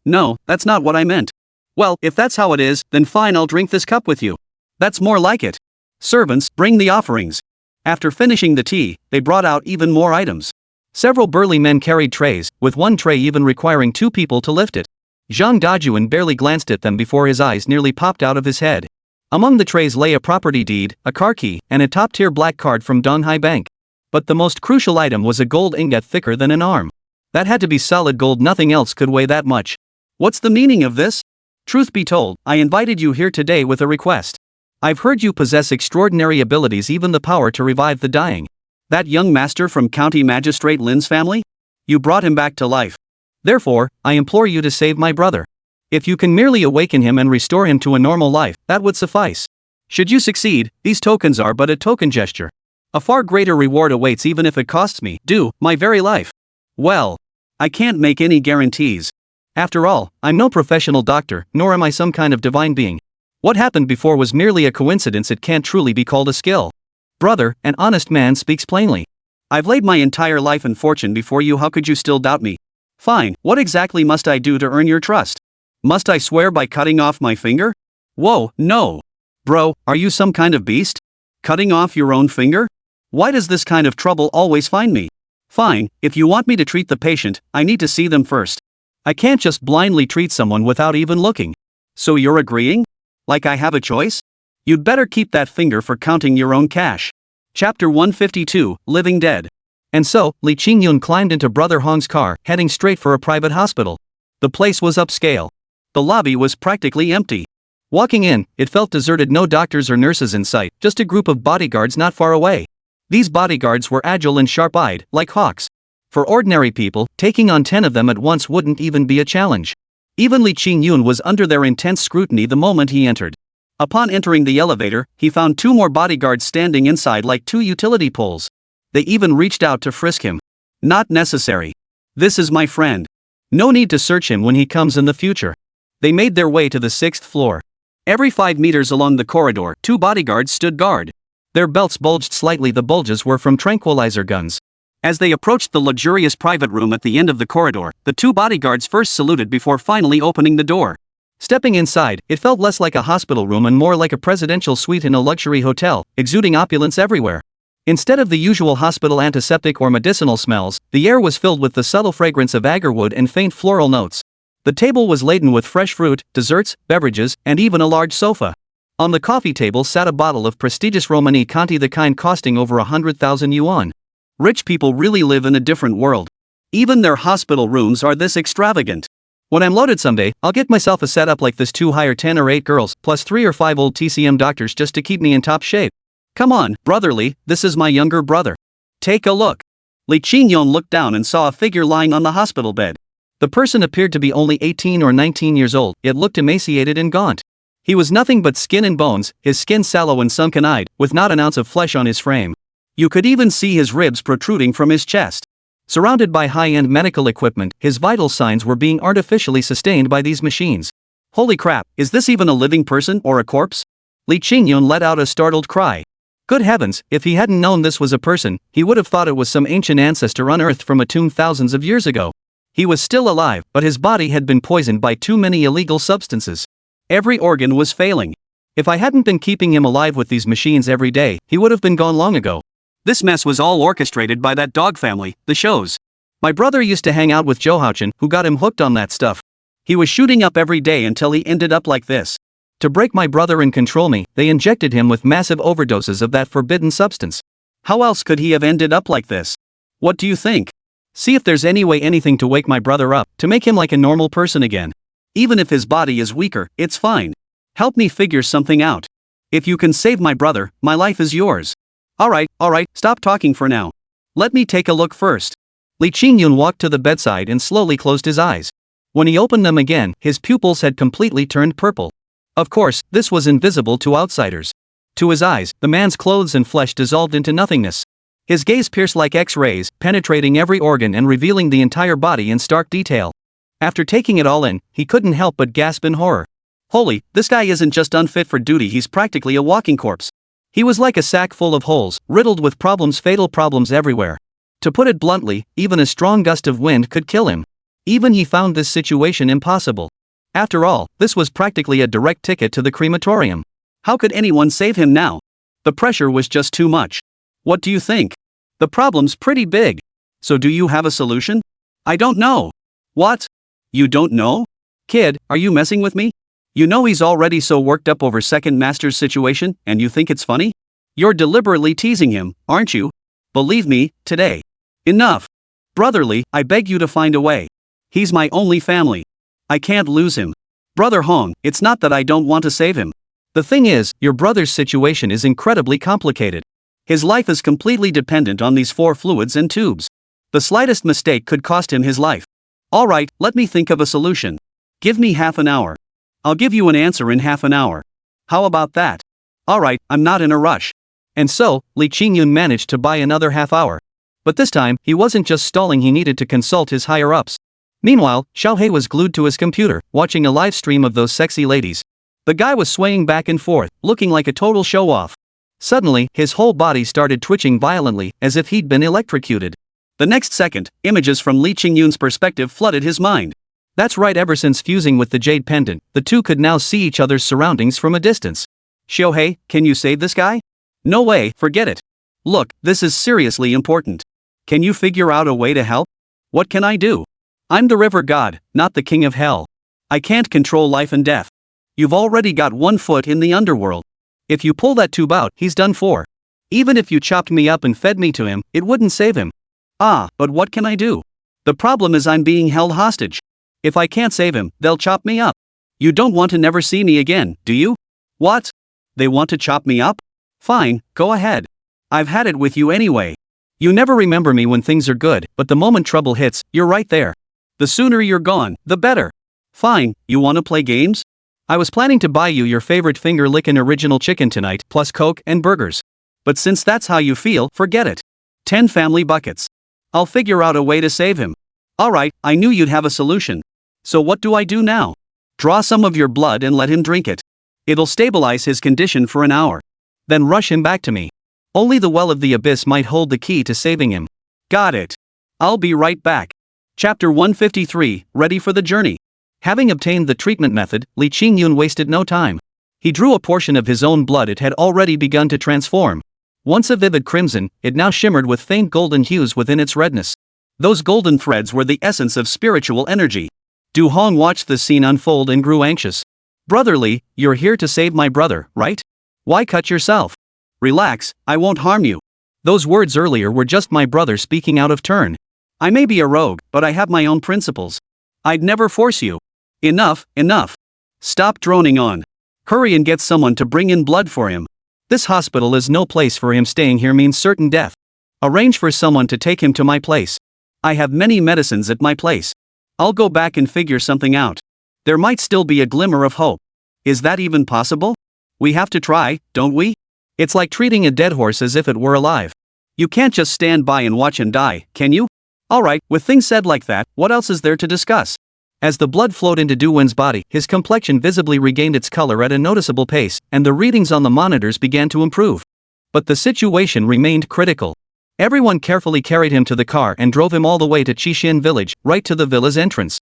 that's not what I meant. Well, if that's how it is, then fine, I'll drink this cup with you. That's more like it. Servants, bring the offerings. After finishing the tea, they brought out even more items. Several burly men carried trays, with one tray even requiring 2 people to lift it. Zhang Dajuan barely glanced at them before his eyes nearly popped out of his head. Among the trays lay a property deed, a car key, and a top-tier black card from Donghai Bank. But the most crucial item was a gold ingot thicker than an arm. That had to be solid gold, nothing else could weigh that much. What's the meaning of this? Truth be told, I invited you here today with a request. I've heard you possess extraordinary abilities, even the power to revive the dying. That young master from County Magistrate Lin's family? You brought him back to life. Therefore, I implore you to save my brother. If you can merely awaken him and restore him to a normal life, that would suffice. Should you succeed, these tokens are but a token gesture. A far greater reward awaits, even if it costs me, my very life. Well, I can't make any guarantees. After all, I'm no professional doctor, nor am I some kind of divine being. What happened before was merely a coincidence, it can't truly be called a skill. Brother, an honest man speaks plainly. I've laid my entire life and fortune before you, how could you still doubt me? Fine, what exactly must I do to earn your trust? Must I swear by cutting off my finger? Whoa, no. Bro, are you some kind of beast? Cutting off your own finger? Why does this kind of trouble always find me? Fine, if you want me to treat the patient, I need to see them first. I can't just blindly treat someone without even looking. So you're agreeing? Like I have a choice? You'd better keep that finger for counting your own cash. Chapter 152, Living Dead. And so, Li Qingyun climbed into Brother Hong's car, heading straight for a private hospital. The place was upscale. The lobby was practically empty. Walking in, it felt deserted, no doctors or nurses in sight, just a group of bodyguards not far away. These bodyguards were agile and sharp-eyed, like hawks. For ordinary people, taking on 10 of them at once wouldn't even be a challenge. Even Li Qingyun was under their intense scrutiny the moment he entered. Upon entering the elevator, he found 2 more bodyguards standing inside like 2 utility poles. They even reached out to frisk him. Not necessary. This is my friend. No need to search him when he comes in the future. They made their way to the 6th floor. Every 5 meters along the corridor, 2 bodyguards stood guard. Their belts bulged slightly, the bulges were from tranquilizer guns. As they approached the luxurious private room at the end of the corridor, the 2 bodyguards first saluted before finally opening the door. Stepping inside, it felt less like a hospital room and more like a presidential suite in a luxury hotel, exuding opulence everywhere. Instead of the usual hospital antiseptic or medicinal smells, the air was filled with the subtle fragrance of agarwood and faint floral notes. The table was laden with fresh fruit, desserts, beverages, and even a large sofa. On the coffee table sat a bottle of prestigious Romani Conti, the kind costing over 100,000 yuan. Rich people really live in a different world. Even their hospital rooms are this extravagant. When I'm loaded someday, I'll get myself a setup like this to hire 10 or 8 girls, plus 3 or 5 old TCM doctors just to keep me in top shape. Come on, brotherly, this is my younger brother. Take a look. Li Qingyun looked down and saw a figure lying on the hospital bed. The person appeared to be only 18 or 19 years old, yet looked emaciated and gaunt. He was nothing but skin and bones, his skin sallow and sunken-eyed, with not an ounce of flesh on his frame. You could even see his ribs protruding from his chest. Surrounded by high-end medical equipment, his vital signs were being artificially sustained by these machines. Holy crap, is this even a living person or a corpse? Li Qingyun let out a startled cry. Good heavens, if he hadn't known this was a person, he would have thought it was some ancient ancestor unearthed from a tomb thousands of years ago. He was still alive, but his body had been poisoned by too many illegal substances. Every organ was failing. If I hadn't been keeping him alive with these machines every day, he would have been gone long ago. This mess was all orchestrated by that dog family, the shows. My brother used to hang out with Johauchen, who got him hooked on that stuff. He was shooting up every day until he ended up like this. To break my brother and control me, they injected him with massive overdoses of that forbidden substance. How else could he have ended up like this? What do you think? See if there's anything to wake my brother up, to make him like a normal person again. Even if his body is weaker, it's fine. Help me figure something out. If you can save my brother, my life is yours. Alright, stop talking for now. Let me take a look first. Li Qingyun walked to the bedside and slowly closed his eyes. When he opened them again, his pupils had completely turned purple. Of course, this was invisible to outsiders. To his eyes, the man's clothes and flesh dissolved into nothingness. His gaze pierced like X-rays, penetrating every organ and revealing the entire body in stark detail. After taking it all in, he couldn't help but gasp in horror. Holy, this guy isn't just unfit for duty, he's practically a walking corpse. He was like a sack full of holes, riddled with fatal problems everywhere. To put it bluntly, even a strong gust of wind could kill him. Even he found this situation impossible. After all, this was practically a direct ticket to the crematorium. How could anyone save him now? The pressure was just too much. What do you think? The problem's pretty big. So do you have a solution? I don't know. What? You don't know? Kid, are you messing with me? You know he's already so worked up over Second Master's situation, and you think it's funny? You're deliberately teasing him, aren't you? Believe me, today. Enough. Brotherly, I beg you to find a way. He's my only family. I can't lose him. Brother Hong, it's not that I don't want to save him. The thing is, your brother's situation is incredibly complicated. His life is completely dependent on these 4 fluids and tubes. The slightest mistake could cost him his life. Alright, let me think of a solution. Give me half an hour. I'll give you an answer in half an hour. How about that? Alright, I'm not in a rush. And so, Li Qingyun managed to buy another half hour. But this time, he wasn't just stalling, he needed to consult his higher-ups. Meanwhile, Xiaohei was glued to his computer, watching a live stream of those sexy ladies. The guy was swaying back and forth, looking like a total show-off. Suddenly, his whole body started twitching violently, as if he'd been electrocuted. The next second, images from Li Qingyun's perspective flooded his mind. That's right, ever since fusing with the jade pendant, the two could now see each other's surroundings from a distance. Xiaohei, can you save this guy? No way, forget it. Look, this is seriously important. Can you figure out a way to help? What can I do? I'm the river god, not the king of hell. I can't control life and death. You've already got 1 foot in the underworld. If you pull that tube out, he's done for. Even if you chopped me up and fed me to him, it wouldn't save him. But what can I do? The problem is I'm being held hostage. If I can't save him, they'll chop me up. You don't want to never see me again, do you? What? They want to chop me up? Fine, go ahead. I've had it with you anyway. You never remember me when things are good, but the moment trouble hits, you're right there. The sooner you're gone, the better. Fine, you want to play games? I was planning to buy you your favorite finger-lickin' original chicken tonight, plus Coke and burgers. But since that's how you feel, forget it. 10 family buckets. I'll figure out a way to save him. Alright, I knew you'd have a solution. So what do I do now? Draw some of your blood and let him drink it. It'll stabilize his condition for an hour. Then rush him back to me. Only the well of the abyss might hold the key to saving him. Got it. I'll be right back. Chapter 153, Ready for the Journey. Having obtained the treatment method, Li Qingyun wasted no time. He drew a portion of his own blood. It had already begun to transform. Once a vivid crimson, it now shimmered with faint golden hues within its redness. Those golden threads were the essence of spiritual energy. Du Hong watched the scene unfold and grew anxious. Brotherly, you're here to save my brother, right? Why cut yourself? Relax, I won't harm you. Those words earlier were just my brother speaking out of turn. I may be a rogue, but I have my own principles. I'd never force you. Enough, enough. Stop droning on. Hurry and get someone to bring in blood for him. This hospital is no place for him. Staying here means certain death. Arrange for someone to take him to my place. I have many medicines at my place. I'll go back and figure something out. There might still be a glimmer of hope. Is that even possible? We have to try, don't we? It's like treating a dead horse as if it were alive. You can't just stand by and watch him die, can you? Alright, with things said like that, what else is there to discuss? As the blood flowed into Du-Wen's body, his complexion visibly regained its color at a noticeable pace, and the readings on the monitors began to improve. But the situation remained critical. Everyone carefully carried him to the car and drove him all the way to Qixin village, right to the villa's entrance.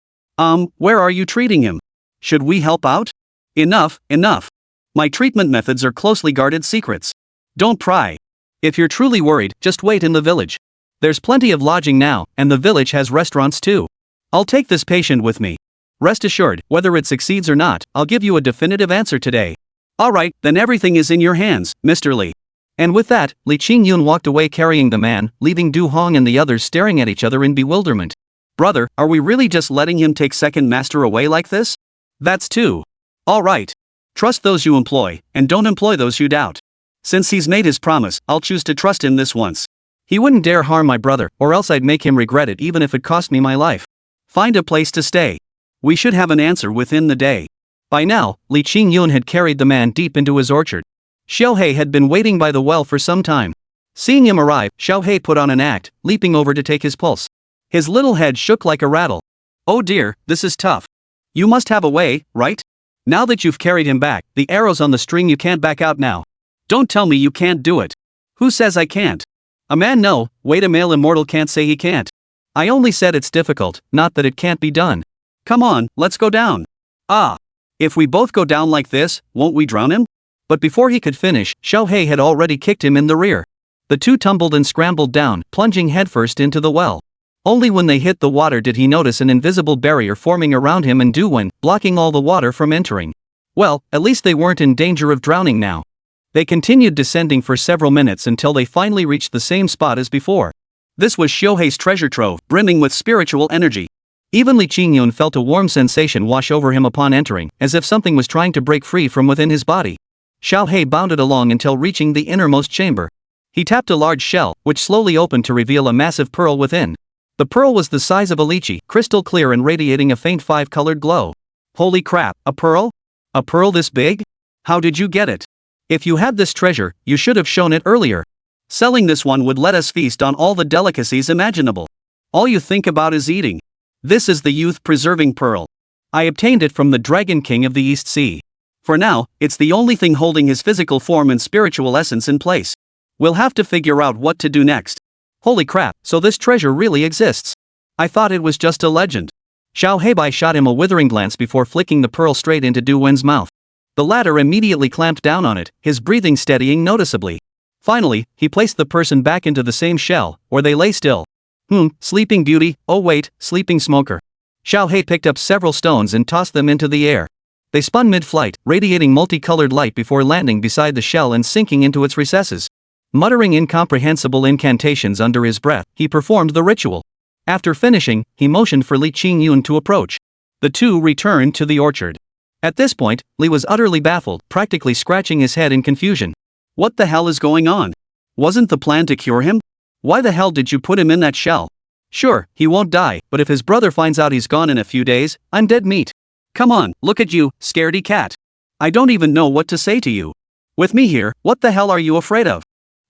Where are you treating him? Should we help out? Enough, enough. My treatment methods are closely guarded secrets. Don't pry. If you're truly worried, just wait in the village. There's plenty of lodging now, and the village has restaurants too. I'll take this patient with me. Rest assured, whether it succeeds or not, I'll give you a definitive answer today. Alright, then everything is in your hands, Mr. Li. And with that, Li Qingyun walked away carrying the man, leaving Du Hong and the others staring at each other in bewilderment. Brother, are we really just letting him take second master away like this? That's two. Alright. Trust those you employ, and don't employ those you doubt. Since he's made his promise, I'll choose to trust him this once. He wouldn't dare harm my brother, or else I'd make him regret it even if it cost me my life. Find a place to stay. We should have an answer within the day. By now, Li Qingyun had carried the man deep into his orchard. Xiaohei had been waiting by the well for some time. Seeing him arrive, Xiaohei put on an act, leaping over to take his pulse. His little head shook like a rattle. Oh dear, this is tough. You must have a way, right? Now that you've carried him back, the arrow's on the string, you can't back out now. Don't tell me you can't do it. Who says I can't? A man no, wait, a male immortal can't say he can't. I only said it's difficult, not that it can't be done. Come on, let's go down. Ah. If we both go down like this, won't we drown him? But before he could finish, Xiaohei had already kicked him in the rear. The two tumbled and scrambled down, plunging headfirst into the well. Only when they hit the water did he notice an invisible barrier forming around him and Du-Wen, blocking all the water from entering. Well, at least they weren't in danger of drowning now. They continued descending for several minutes until they finally reached the same spot as before. This was Xiaohei's treasure trove, brimming with spiritual energy. Even Li Qingyun felt a warm sensation wash over him upon entering, as if something was trying to break free from within his body. Xiaohei bounded along until reaching the innermost chamber. He tapped a large shell, which slowly opened to reveal a massive pearl within. The pearl was the size of a lychee, crystal clear and radiating a faint five-colored glow. Holy crap, a pearl? A pearl this big? How did you get it? If you had this treasure, you should have shown it earlier. Selling this one would let us feast on all the delicacies imaginable. All you think about is eating. This is the youth-preserving pearl. I obtained it from the Dragon King of the East Sea. For now, it's the only thing holding his physical form and spiritual essence in place. We'll have to figure out what to do next. Holy crap, so this treasure really exists. I thought it was just a legend. Xiaohei shot him a withering glance before flicking the pearl straight into Du-Wen's mouth. The latter immediately clamped down on it, his breathing steadying noticeably. Finally, he placed the person back into the same shell, where they lay still. Sleeping Beauty, oh wait, Sleeping Smoker. Xiaohei picked up several stones and tossed them into the air. They spun mid-flight, radiating multicolored light before landing beside the shell and sinking into its recesses. Muttering incomprehensible incantations under his breath, he performed the ritual. After finishing, he motioned for Li Qingyun to approach. The two returned to the orchard. At this point, Li was utterly baffled, practically scratching his head in confusion. What the hell is going on? Wasn't the plan to cure him? Why the hell did you put him in that shell? Sure, he won't die, but if his brother finds out he's gone in a few days, I'm dead meat. Come on, look at you, scaredy cat. I don't even know what to say to you. With me here, what the hell are you afraid of?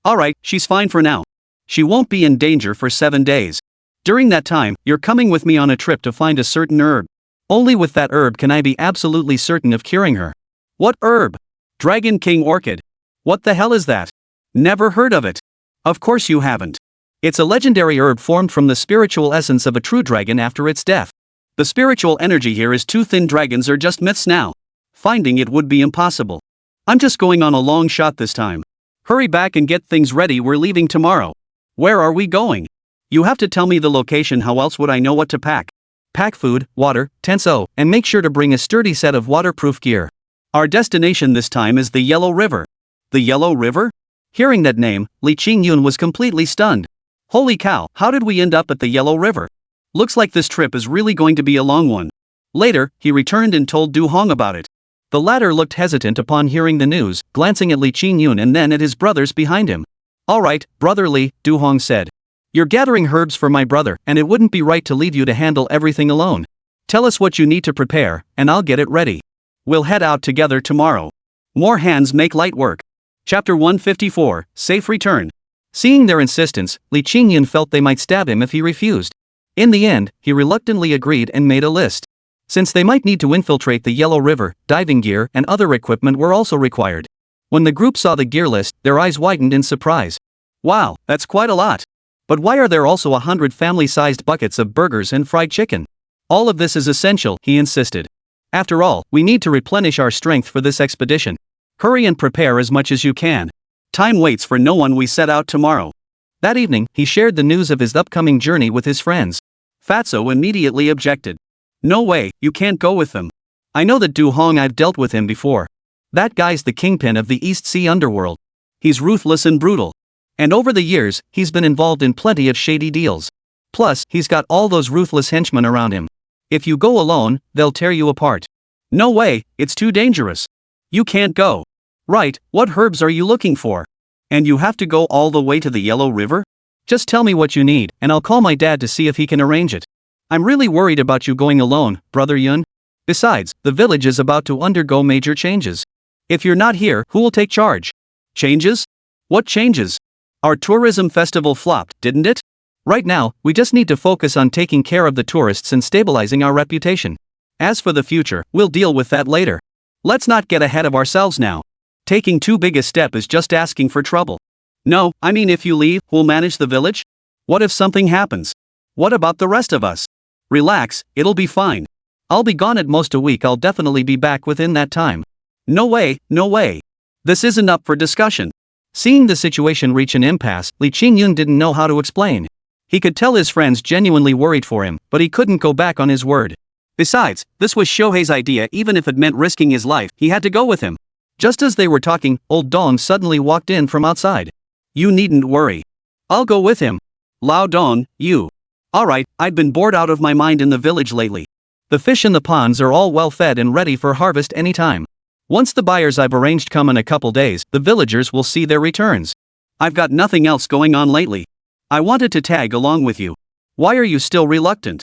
Alright, she's fine for now. She won't be in danger for 7 days. During that time, you're coming with me on a trip to find a certain herb. Only with that herb can I be absolutely certain of curing her. What herb? Dragon King Orchid. What the hell is that? Never heard of it. Of course you haven't. It's a legendary herb formed from the spiritual essence of a true dragon after its death. The spiritual energy here is too thin. Dragons are just myths now. Finding it would be impossible. I'm just going on a long shot this time. Hurry back and get things ready, we're leaving tomorrow. Where are we going? You have to tell me the location, how else would I know what to pack? Pack food, water, tents, and make sure to bring a sturdy set of waterproof gear. Our destination this time is the Yellow River. The Yellow River? Hearing that name, Li Qingyun was completely stunned. Holy cow, how did we end up at the Yellow River? Looks like this trip is really going to be a long one. Later, he returned and told Du Hong about it. The latter looked hesitant upon hearing the news, glancing at Li Qingyun and then at his brothers behind him. Alright, brother Li, Du Hong said. You're gathering herbs for my brother, and it wouldn't be right to leave you to handle everything alone. Tell us what you need to prepare, and I'll get it ready. We'll head out together tomorrow. More hands make light work. Chapter 154, Safe Return. Seeing their insistence, Li Qingyun felt they might stab him if he refused. In the end, he reluctantly agreed and made a list. Since they might need to infiltrate the Yellow River, diving gear and other equipment were also required. When the group saw the gear list, their eyes widened in surprise. Wow, that's quite a lot. But why are there also 100 family-sized buckets of burgers and fried chicken? All of this is essential, he insisted. After all, we need to replenish our strength for this expedition. Hurry and prepare as much as you can. Time waits for no one. We set out tomorrow. That evening, he shared the news of his upcoming journey with his friends. Fatso immediately objected. No way, you can't go with them. I know that Du Hong, I've dealt with him before. That guy's the kingpin of the East Sea underworld. He's ruthless and brutal. And over the years, he's been involved in plenty of shady deals. Plus, he's got all those ruthless henchmen around him. If you go alone, they'll tear you apart. No way, it's too dangerous. You can't go. Right, what herbs are you looking for? And you have to go all the way to the Yellow River? Just tell me what you need, and I'll call my dad to see if he can arrange it. I'm really worried about you going alone, Brother Yun. Besides, the village is about to undergo major changes. If you're not here, who will take charge? Changes? What changes? Our tourism festival flopped, didn't it? Right now, we just need to focus on taking care of the tourists and stabilizing our reputation. As for the future, we'll deal with that later. Let's not get ahead of ourselves now. Taking too big a step is just asking for trouble. No, I mean, if you leave, who'll manage the village? What if something happens? What about the rest of us? Relax, it'll be fine. I'll be gone at most a week. I'll definitely be back within that time. No way, no way. This isn't up for discussion. Seeing the situation reach an impasse, Li Qingyun didn't know how to explain. He could tell his friends genuinely worried for him, but he couldn't go back on his word. Besides, this was Shohei's idea. Even if it meant risking his life, he had to go with him. Just as they were talking, old Dong suddenly walked in from outside. You needn't worry. I'll go with him. Lao Dong, you. Alright, I've been bored out of my mind in the village lately. The fish in the ponds are all well fed and ready for harvest anytime. Once the buyers I've arranged come in a couple days, the villagers will see their returns. I've got nothing else going on lately. I wanted to tag along with you. Why are you still reluctant?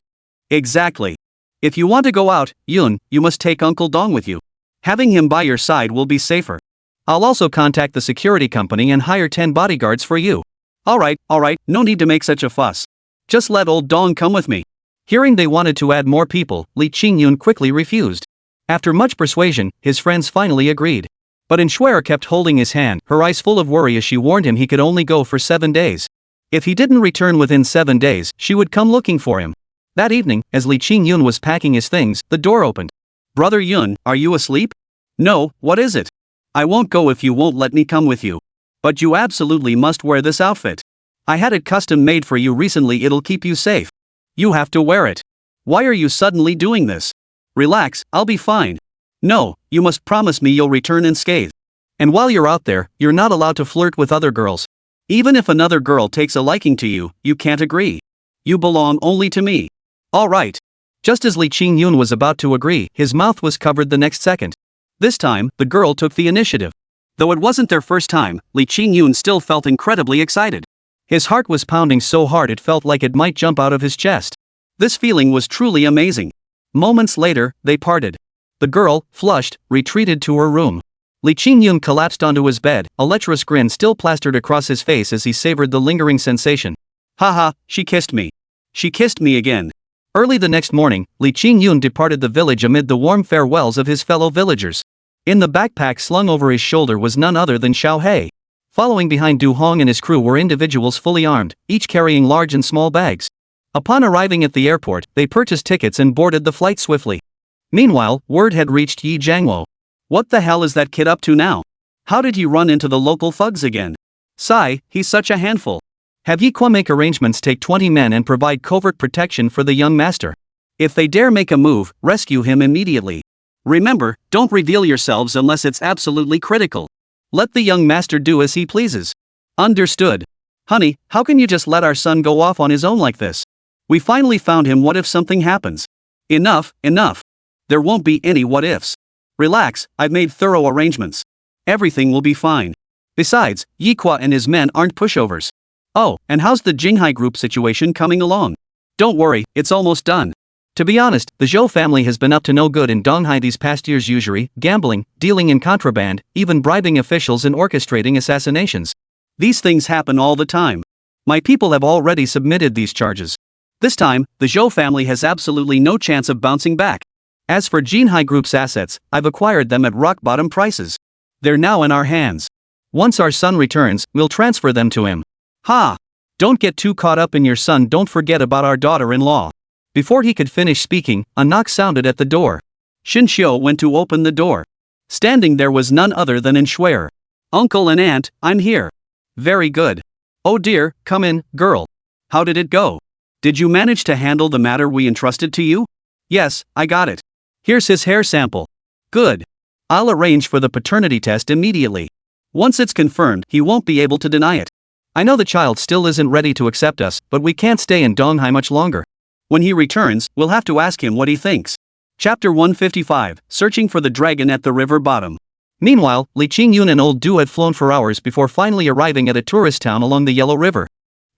Exactly. If you want to go out, Yun, you must take Uncle Dong with you. Having him by your side will be safer. I'll also contact the security company and hire 10 bodyguards for you. Alright, no need to make such a fuss. Just let old Dong come with me. Hearing they wanted to add more people, Li Qingyun quickly refused. After much persuasion, his friends finally agreed. But Inshwara kept holding his hand, her eyes full of worry as she warned him he could only go for 7 days. If he didn't return within 7 days, she would come looking for him. That evening, as Li Qingyun was packing his things, the door opened. Brother Yun, are you asleep? No, what is it? I won't go if you won't let me come with you. But you absolutely must wear this outfit. I had it custom made for you recently. It'll keep you safe. You have to wear it. Why are you suddenly doing this? Relax, I'll be fine. No, you must promise me you'll return unscathed. And while you're out there, you're not allowed to flirt with other girls. Even if another girl takes a liking to you, you can't agree. You belong only to me. All right. Just as Li Qingyun was about to agree, his mouth was covered the next second. This time, the girl took the initiative. Though it wasn't their first time, Li Qingyun still felt incredibly excited. His heart was pounding so hard it felt like it might jump out of his chest. This feeling was truly amazing. Moments later, they parted. The girl, flushed, retreated to her room. Li Qingyun collapsed onto his bed, a lecherous grin still plastered across his face as he savored the lingering sensation. Haha, she kissed me. She kissed me again. Early the next morning, Li Qingyun departed the village amid the warm farewells of his fellow villagers. In the backpack slung over his shoulder was none other than Xiao He. Following behind Du Hong and his crew were individuals fully armed, each carrying large and small bags. Upon arriving at the airport, they purchased tickets and boarded the flight swiftly. Meanwhile, word had reached Yi Jiangwo. What the hell is that kid up to now? How did he run into the local thugs again? Sigh, he's such a handful. Have Yi Kwa make arrangements, take 20 men and provide covert protection for the young master. If they dare make a move, rescue him immediately. Remember, don't reveal yourselves unless it's absolutely critical. Let the young master do as he pleases. Understood. Honey, how can you just let our son go off on his own like this? We finally found him. What if something happens? Enough. There won't be any what ifs. Relax, I've made thorough arrangements. Everything will be fine. Besides, Yikua and his men aren't pushovers. Oh, and how's the Jinghai group situation coming along? Don't worry, it's almost done. To be honest, the Zhou family has been up to no good in Donghai these past years, usury, gambling, dealing in contraband, even bribing officials and orchestrating assassinations. These things happen all the time. My people have already submitted these charges. This time, the Zhou family has absolutely no chance of bouncing back. As for Jinghai Group's assets, I've acquired them at rock-bottom prices. They're now in our hands. Once our son returns, we'll transfer them to him. Ha! Don't get too caught up in your son. Don't forget about our daughter-in-law. Before he could finish speaking, a knock sounded at the door. Xin Xiu went to open the door. Standing there was none other than Shuer. Uncle and aunt, I'm here. Very good. Oh dear, come in, girl. How did it go? Did you manage to handle the matter we entrusted to you? Yes, I got it. Here's his hair sample. Good. I'll arrange for the paternity test immediately. Once it's confirmed, he won't be able to deny it. I know the child still isn't ready to accept us, but we can't stay in Donghai much longer. When he returns, we'll have to ask him what he thinks. Chapter 155, Searching for the Dragon at the River Bottom. Meanwhile, Li Qingyun and Old Du had flown for hours before finally arriving at a tourist town along the Yellow River.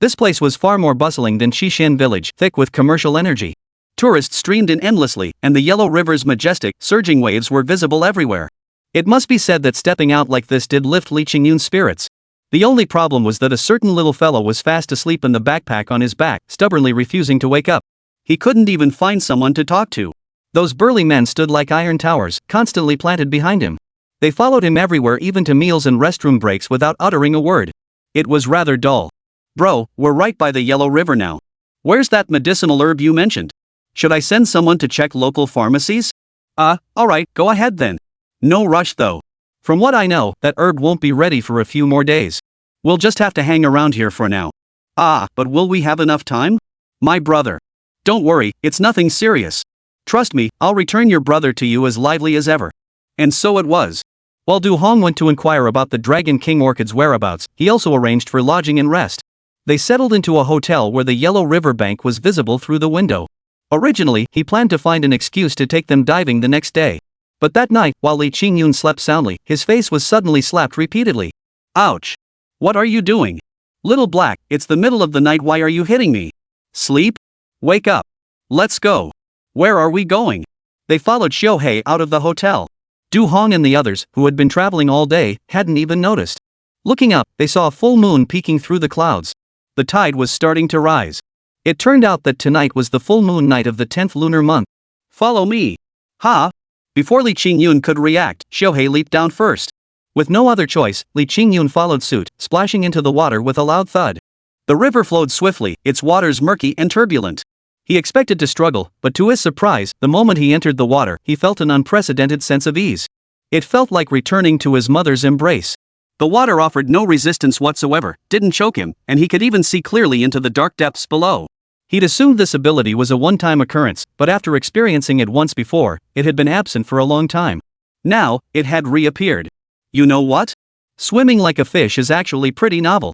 This place was far more bustling than Xishan village, thick with commercial energy. Tourists streamed in endlessly, and the Yellow River's majestic, surging waves were visible everywhere. It must be said that stepping out like this did lift Li Qingyun's spirits. The only problem was that a certain little fellow was fast asleep in the backpack on his back, stubbornly refusing to wake up. He couldn't even find someone to talk to. Those burly men stood like iron towers, constantly planted behind him. They followed him everywhere, even to meals and restroom breaks, without uttering a word. It was rather dull. Bro, we're right by the Yellow River now. Where's that medicinal herb you mentioned? Should I send someone to check local pharmacies? Alright, go ahead then. No rush though. From what I know, that herb won't be ready for a few more days. We'll just have to hang around here for now. But will we have enough time? My brother. Don't worry, it's nothing serious. Trust me, I'll return your brother to you as lively as ever. And so it was. While Du Hong went to inquire about the Dragon King Orchid's whereabouts, he also arranged for lodging and rest. They settled into a hotel where the Yellow River bank was visible through the window. Originally, he planned to find an excuse to take them diving the next day. But that night, while Li Qingyun slept soundly, his face was suddenly slapped repeatedly. Ouch! What are you doing? Little Black, it's the middle of the night, why are you hitting me? Sleep? Wake up. Let's go. Where are we going? They followed Xiuhei out of the hotel. Du Hong and the others, who had been traveling all day, hadn't even noticed. Looking up, they saw a full moon peeking through the clouds. The tide was starting to rise. It turned out that tonight was the full moon night of the 10th lunar month. Follow me. Ha! Before Li Qingyun could react, Xiuhei leaped down first. With no other choice, Li Qingyun followed suit, splashing into the water with a loud thud. The river flowed swiftly, its waters murky and turbulent. He expected to struggle, but to his surprise, the moment he entered the water, he felt an unprecedented sense of ease. It felt like returning to his mother's embrace. The water offered no resistance whatsoever, didn't choke him, and he could even see clearly into the dark depths below. He'd assumed this ability was a one-time occurrence, but after experiencing it once before, it had been absent for a long time. Now, it had reappeared. You know what? Swimming like a fish is actually pretty novel.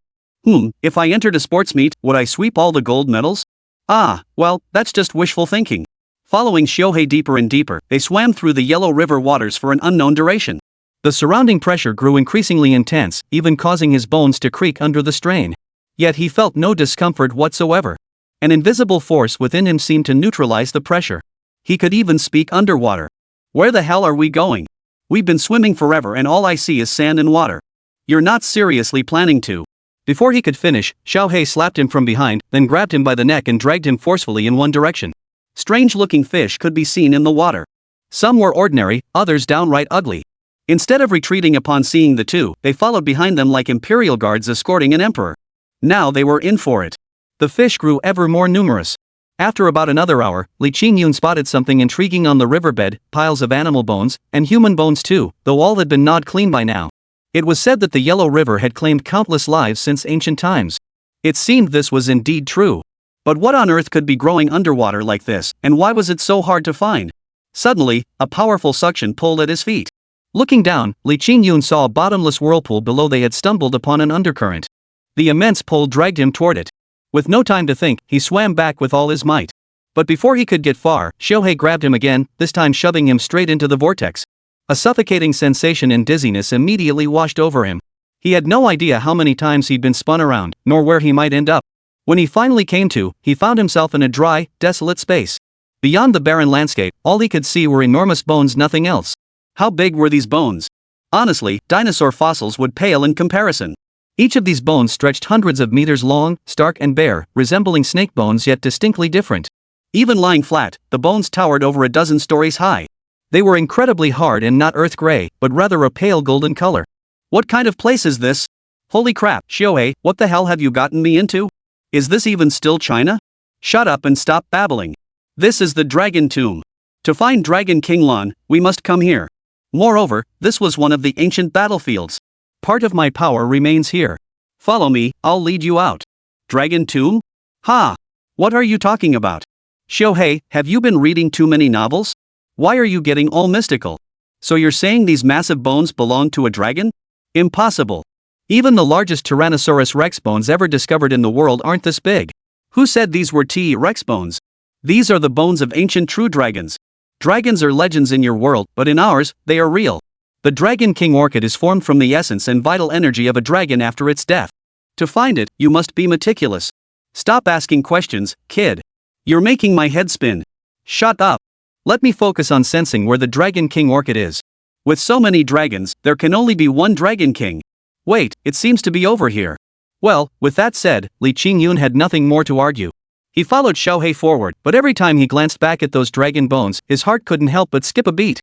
If I entered a sports meet, would I sweep all the gold medals? Well, that's just wishful thinking. Following Xiuhei deeper and deeper, they swam through the Yellow River waters for an unknown duration. The surrounding pressure grew increasingly intense, even causing his bones to creak under the strain. Yet he felt no discomfort whatsoever. An invisible force within him seemed to neutralize the pressure. He could even speak underwater. Where the hell are we going? We've been swimming forever and all I see is sand and water. You're not seriously planning to. Before he could finish, Xiuhei slapped him from behind, then grabbed him by the neck and dragged him forcefully in one direction. Strange-looking fish could be seen in the water. Some were ordinary, others downright ugly. Instead of retreating upon seeing the two, they followed behind them like imperial guards escorting an emperor. Now they were in for it. The fish grew ever more numerous. After about another hour, Li Qingyun spotted something intriguing on the riverbed, piles of animal bones, and human bones too, though all had been gnawed clean by now. It was said that the Yellow River had claimed countless lives since ancient times. It seemed this was indeed true. But what on earth could be growing underwater like this, and why was it so hard to find? Suddenly, a powerful suction pulled at his feet. Looking down, Li Qingyun saw a bottomless whirlpool below. They had stumbled upon an undercurrent. The immense pull dragged him toward it. With no time to think, he swam back with all his might. But before he could get far, Shohei grabbed him again, this time shoving him straight into the vortex. A suffocating sensation and dizziness immediately washed over him. He had no idea how many times he'd been spun around, nor where he might end up. When he finally came to, he found himself in a dry, desolate space. Beyond the barren landscape, all he could see were enormous bones, nothing else. How big were these bones? Honestly, dinosaur fossils would pale in comparison. Each of these bones stretched hundreds of meters long, stark and bare, resembling snake bones yet distinctly different. Even lying flat, the bones towered over a dozen stories high. They were incredibly hard and not earth gray, but rather a pale golden color. What kind of place is this? Holy crap, Shohei, what the hell have you gotten me into? Is this even still China? Shut up and stop babbling. This is the Dragon Tomb. To find Dragon King Lan, we must come here. Moreover, this was one of the ancient battlefields. Part of my power remains here. Follow me, I'll lead you out. Dragon Tomb? Ha! What are you talking about? Shohei, have you been reading too many novels? Why are you getting all mystical? So you're saying these massive bones belong to a dragon? Impossible. Even the largest Tyrannosaurus rex bones ever discovered in the world aren't this big. Who said these were T-Rex bones? These are the bones of ancient true dragons. Dragons are legends in your world, but in ours, they are real. The Dragon King orchid is formed from the essence and vital energy of a dragon after its death. To find it, you must be meticulous. Stop asking questions, kid. You're making my head spin. Shut up. Let me focus on sensing where the Dragon King orchid is. With so many dragons, there can only be one Dragon King. Wait, it seems to be over here. Well, with that said, Li Qingyun had nothing more to argue. He followed Shohei forward, but every time he glanced back at those dragon bones, his heart couldn't help but skip a beat.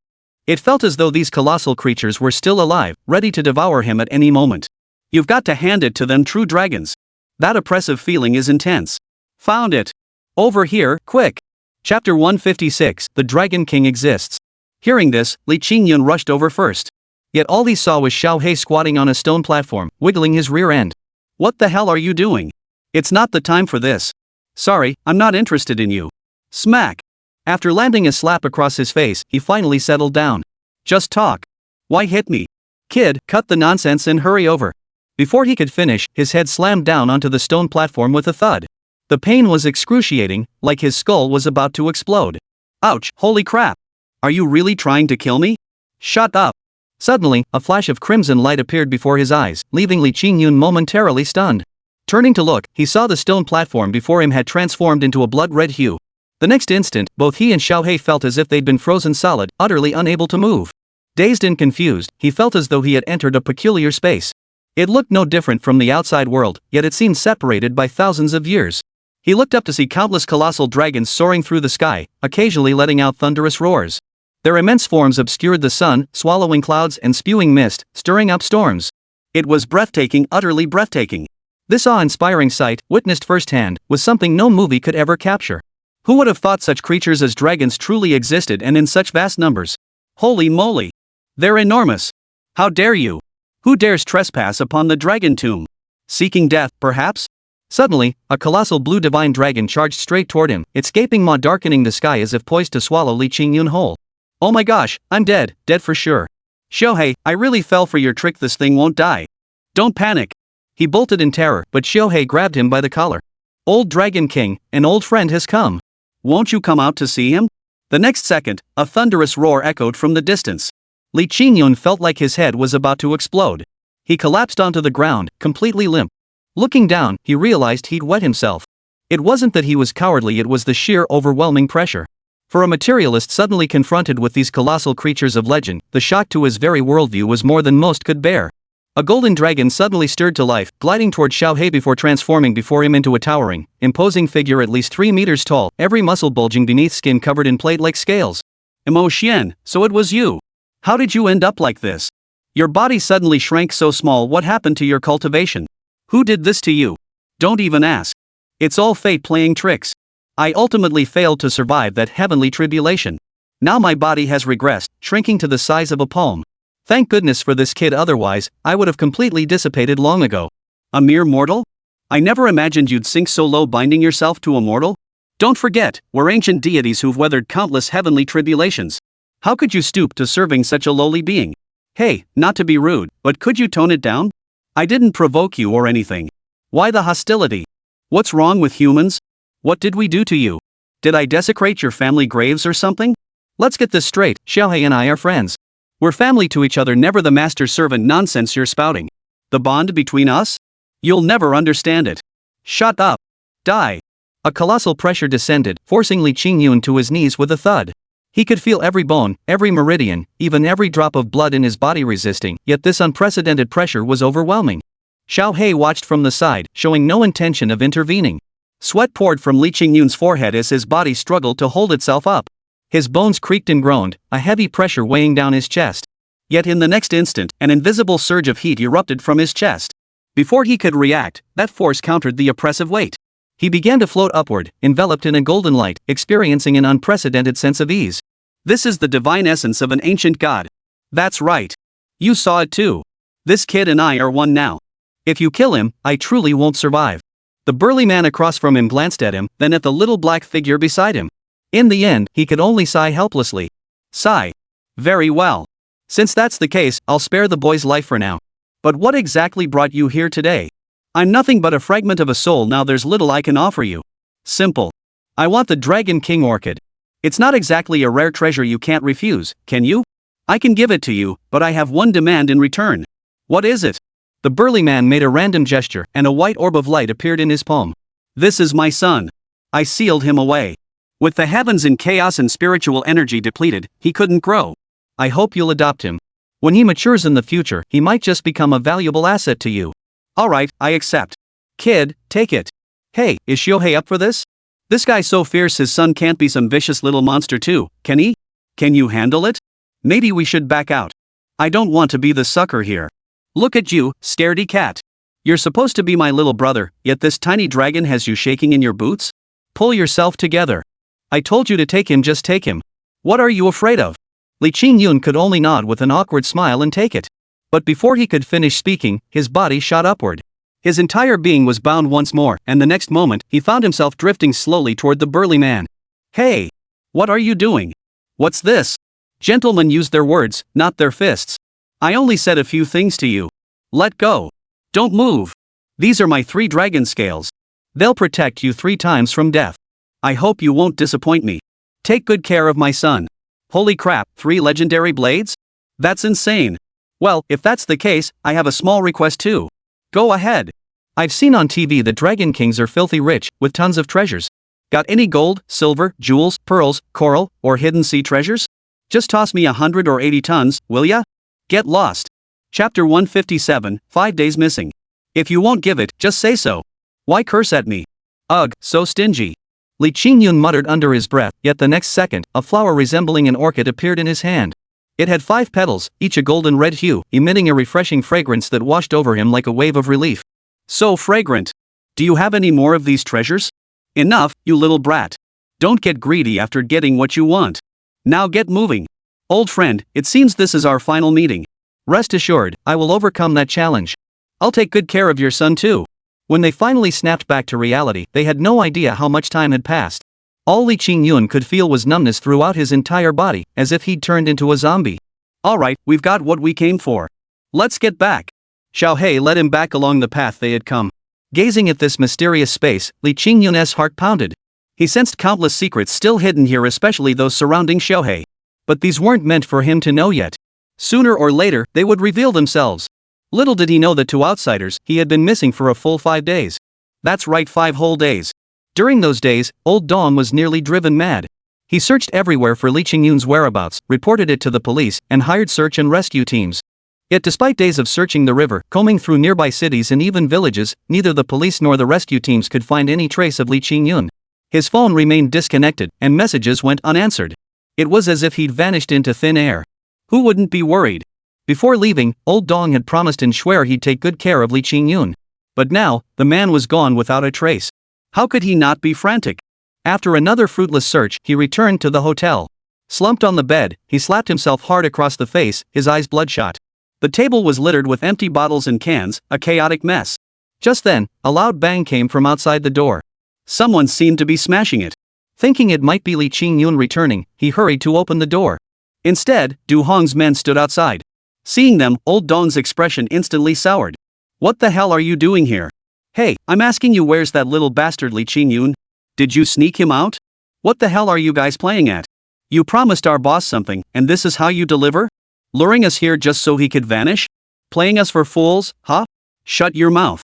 It felt as though these colossal creatures were still alive, ready to devour him at any moment. You've got to hand it to them, true dragons. That oppressive feeling is intense. Found it. Over here, quick. Chapter 156, The Dragon King Exists. Hearing this, Li Qingyun rushed over first. Yet all he saw was Shohei squatting on a stone platform, wiggling his rear end. What the hell are you doing? It's not the time for this. Sorry, I'm not interested in you. Smack. After landing a slap across his face, he finally settled down. Just talk. Why hit me? Kid, cut the nonsense and hurry over. Before he could finish, his head slammed down onto the stone platform with a thud. The pain was excruciating, like his skull was about to explode. Ouch, holy crap. Are you really trying to kill me? Shut up. Suddenly, a flash of crimson light appeared before his eyes, leaving Li Qingyun momentarily stunned. Turning to look, he saw the stone platform before him had transformed into a blood-red hue. The next instant, both he and Shohei felt as if they'd been frozen solid, utterly unable to move. Dazed and confused, he felt as though he had entered a peculiar space. It looked no different from the outside world, yet it seemed separated by thousands of years. He looked up to see countless colossal dragons soaring through the sky, occasionally letting out thunderous roars. Their immense forms obscured the sun, swallowing clouds and spewing mist, stirring up storms. It was breathtaking, utterly breathtaking. This awe-inspiring sight, witnessed firsthand, was something no movie could ever capture. Who would have thought such creatures as dragons truly existed and in such vast numbers? Holy moly! They're enormous. How dare you? Who dares trespass upon the Dragon Tomb? Seeking death, perhaps? Suddenly, a colossal blue divine dragon charged straight toward him, its gaping maw darkening the sky as if poised to swallow Li Qingyun whole. Oh my gosh, I'm dead for sure. Shohei, I really fell for your trick, this thing won't die. Don't panic. He bolted in terror, but Shohei grabbed him by the collar. Old Dragon King, an old friend has come. Won't you come out to see him? The next second, a thunderous roar echoed from the distance. Li Qingyun felt like his head was about to explode. He collapsed onto the ground, completely limp. Looking down, he realized he'd wet himself. It wasn't that he was cowardly, it was the sheer overwhelming pressure. For a materialist suddenly confronted with these colossal creatures of legend, the shock to his very worldview was more than most could bear. A golden dragon suddenly stirred to life, gliding toward Shohei before transforming before him into a towering, imposing figure at least 3 meters tall, every muscle bulging beneath skin covered in plate-like scales. Mo Xian, so it was you. How did you end up like this? Your body suddenly shrank so small. What happened to your cultivation? Who did this to you? Don't even ask. It's all fate playing tricks. I ultimately failed to survive that heavenly tribulation. Now my body has regressed, shrinking to the size of a palm. Thank goodness for this kid, otherwise, I would have completely dissipated long ago. A mere mortal? I never imagined you'd sink so low, binding yourself to a mortal. Don't forget, we're ancient deities who've weathered countless heavenly tribulations. How could you stoop to serving such a lowly being? Hey, not to be rude, but could you tone it down? I didn't provoke you or anything. Why the hostility? What's wrong with humans? What did we do to you? Did I desecrate your family graves or something? Let's get this straight, Xiaohei and I are friends. We're family to each other, never the master-servant nonsense you're spouting. The bond between us? You'll never understand it. Shut up. Die. A colossal pressure descended, forcing Li Qingyun to his knees with a thud. He could feel every bone, every meridian, even every drop of blood in his body resisting, yet this unprecedented pressure was overwhelming. Xiaohei watched from the side, showing no intention of intervening. Sweat poured from Li Qingyun's forehead as his body struggled to hold itself up. His bones creaked and groaned, a heavy pressure weighing down his chest. Yet in the next instant, an invisible surge of heat erupted from his chest. Before he could react, that force countered the oppressive weight. He began to float upward, enveloped in a golden light, experiencing an unprecedented sense of ease. This is the divine essence of an ancient god. That's right. You saw it too. This kid and I are one now. If you kill him, I truly won't survive. The burly man across from him glanced at him, then at the little black figure beside him. In the end, he could only sigh helplessly. Sigh. Very well. Since that's the case, I'll spare the boy's life for now. But what exactly brought you here today? I'm nothing but a fragment of a soul now, there's little I can offer you. Simple. I want the Dragon King orchid. It's not exactly a rare treasure you can't refuse, can you? I can give it to you, but I have one demand in return. What is it? The burly man made a random gesture, and a white orb of light appeared in his palm. This is my son. I sealed him away. With the heavens in chaos and spiritual energy depleted, he couldn't grow. I hope you'll adopt him. When he matures in the future, he might just become a valuable asset to you. Alright, I accept. Kid, take it. Hey, is Xiaohei up for this? This guy's so fierce his son can't be some vicious little monster too, can he? Can you handle it? Maybe we should back out. I don't want to be the sucker here. Look at you, scaredy cat. You're supposed to be my little brother, yet this tiny dragon has you shaking in your boots? Pull yourself together. I told you to take him, just take him. What are you afraid of? Li Qingyun could only nod with an awkward smile and take it. But before he could finish speaking, his body shot upward. His entire being was bound once more, and the next moment, he found himself drifting slowly toward the burly man. Hey! What are you doing? What's this? Gentlemen use their words, not their fists. I only said a few things to you. Let go. Don't move. These are my 3 dragon scales. They'll protect you 3 times from death. I hope you won't disappoint me. Take good care of my son. Holy crap, 3 legendary blades? That's insane. Well, if that's the case, I have a small request too. Go ahead. I've seen on TV that Dragon Kings are filthy rich, with tons of treasures. Got any gold, silver, jewels, pearls, coral, or hidden sea treasures? Just toss me 100 or 80 tons, will ya? Get lost. Chapter 157, 5 days missing. If you won't give it, just say so. Why curse at me? Ugh, so stingy. Li Qingyun muttered under his breath, yet the next second, a flower resembling an orchid appeared in his hand. It had 5 petals, each a golden red hue, emitting a refreshing fragrance that washed over him like a wave of relief. So fragrant. Do you have any more of these treasures? Enough, you little brat. Don't get greedy after getting what you want. Now get moving. Old friend, it seems this is our final meeting. Rest assured, I will overcome that challenge. I'll take good care of your son too. When they finally snapped back to reality, they had no idea how much time had passed. All Li Qingyun could feel was numbness throughout his entire body, as if he'd turned into a zombie. Alright, we've got what we came for. Let's get back. Xiaohei led him back along the path they had come. Gazing at this mysterious space, Li Qingyun's heart pounded. He sensed countless secrets still hidden here, especially those surrounding Xiaohei. But these weren't meant for him to know yet. Sooner or later, they would reveal themselves. Little did he know that to outsiders, he had been missing for a full 5 days. That's right, 5 whole days. During those days, Old Dong was nearly driven mad. He searched everywhere for Li Qingyun's whereabouts, reported it to the police, and hired search and rescue teams. Yet despite days of searching the river, combing through nearby cities and even villages, neither the police nor the rescue teams could find any trace of Li Qingyun. His phone remained disconnected, and messages went unanswered. It was as if he'd vanished into thin air. Who wouldn't be worried? Before leaving, Old Dong had promised and swear he'd take good care of Li Qingyun. But now, the man was gone without a trace. How could he not be frantic? After another fruitless search, he returned to the hotel. Slumped on the bed, he slapped himself hard across the face, his eyes bloodshot. The table was littered with empty bottles and cans, a chaotic mess. Just then, a loud bang came from outside the door. Someone seemed to be smashing it. Thinking it might be Li Qingyun returning, he hurried to open the door. Instead, Du Hong's men stood outside. Seeing them, Old Dong's expression instantly soured. What the hell are you doing here? Hey, I'm asking you, where's that little bastard Li Qingyun? Did you sneak him out? What the hell are you guys playing at? You promised our boss something, and this is how you deliver? Luring us here just so he could vanish? Playing us for fools, huh? Shut your mouth.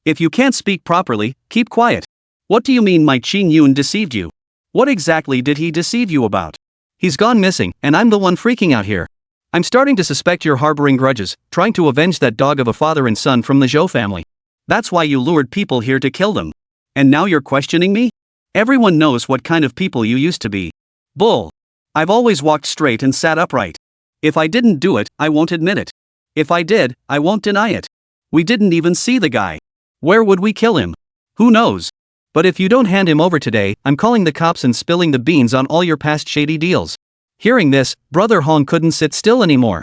If you can't speak properly, keep quiet. What do you mean my Qingyun deceived you? What exactly did he deceive you about? He's gone missing, and I'm the one freaking out here. I'm starting to suspect you're harboring grudges, trying to avenge that dog of a father and son from the Zhou family. That's why you lured people here to kill them. And now you're questioning me? Everyone knows what kind of people you used to be. Bull. I've always walked straight and sat upright. If I didn't do it, I won't admit it. If I did, I won't deny it. We didn't even see the guy. Where would we kill him? Who knows? But if you don't hand him over today, I'm calling the cops and spilling the beans on all your past shady deals. Hearing this, Brother Hong couldn't sit still anymore.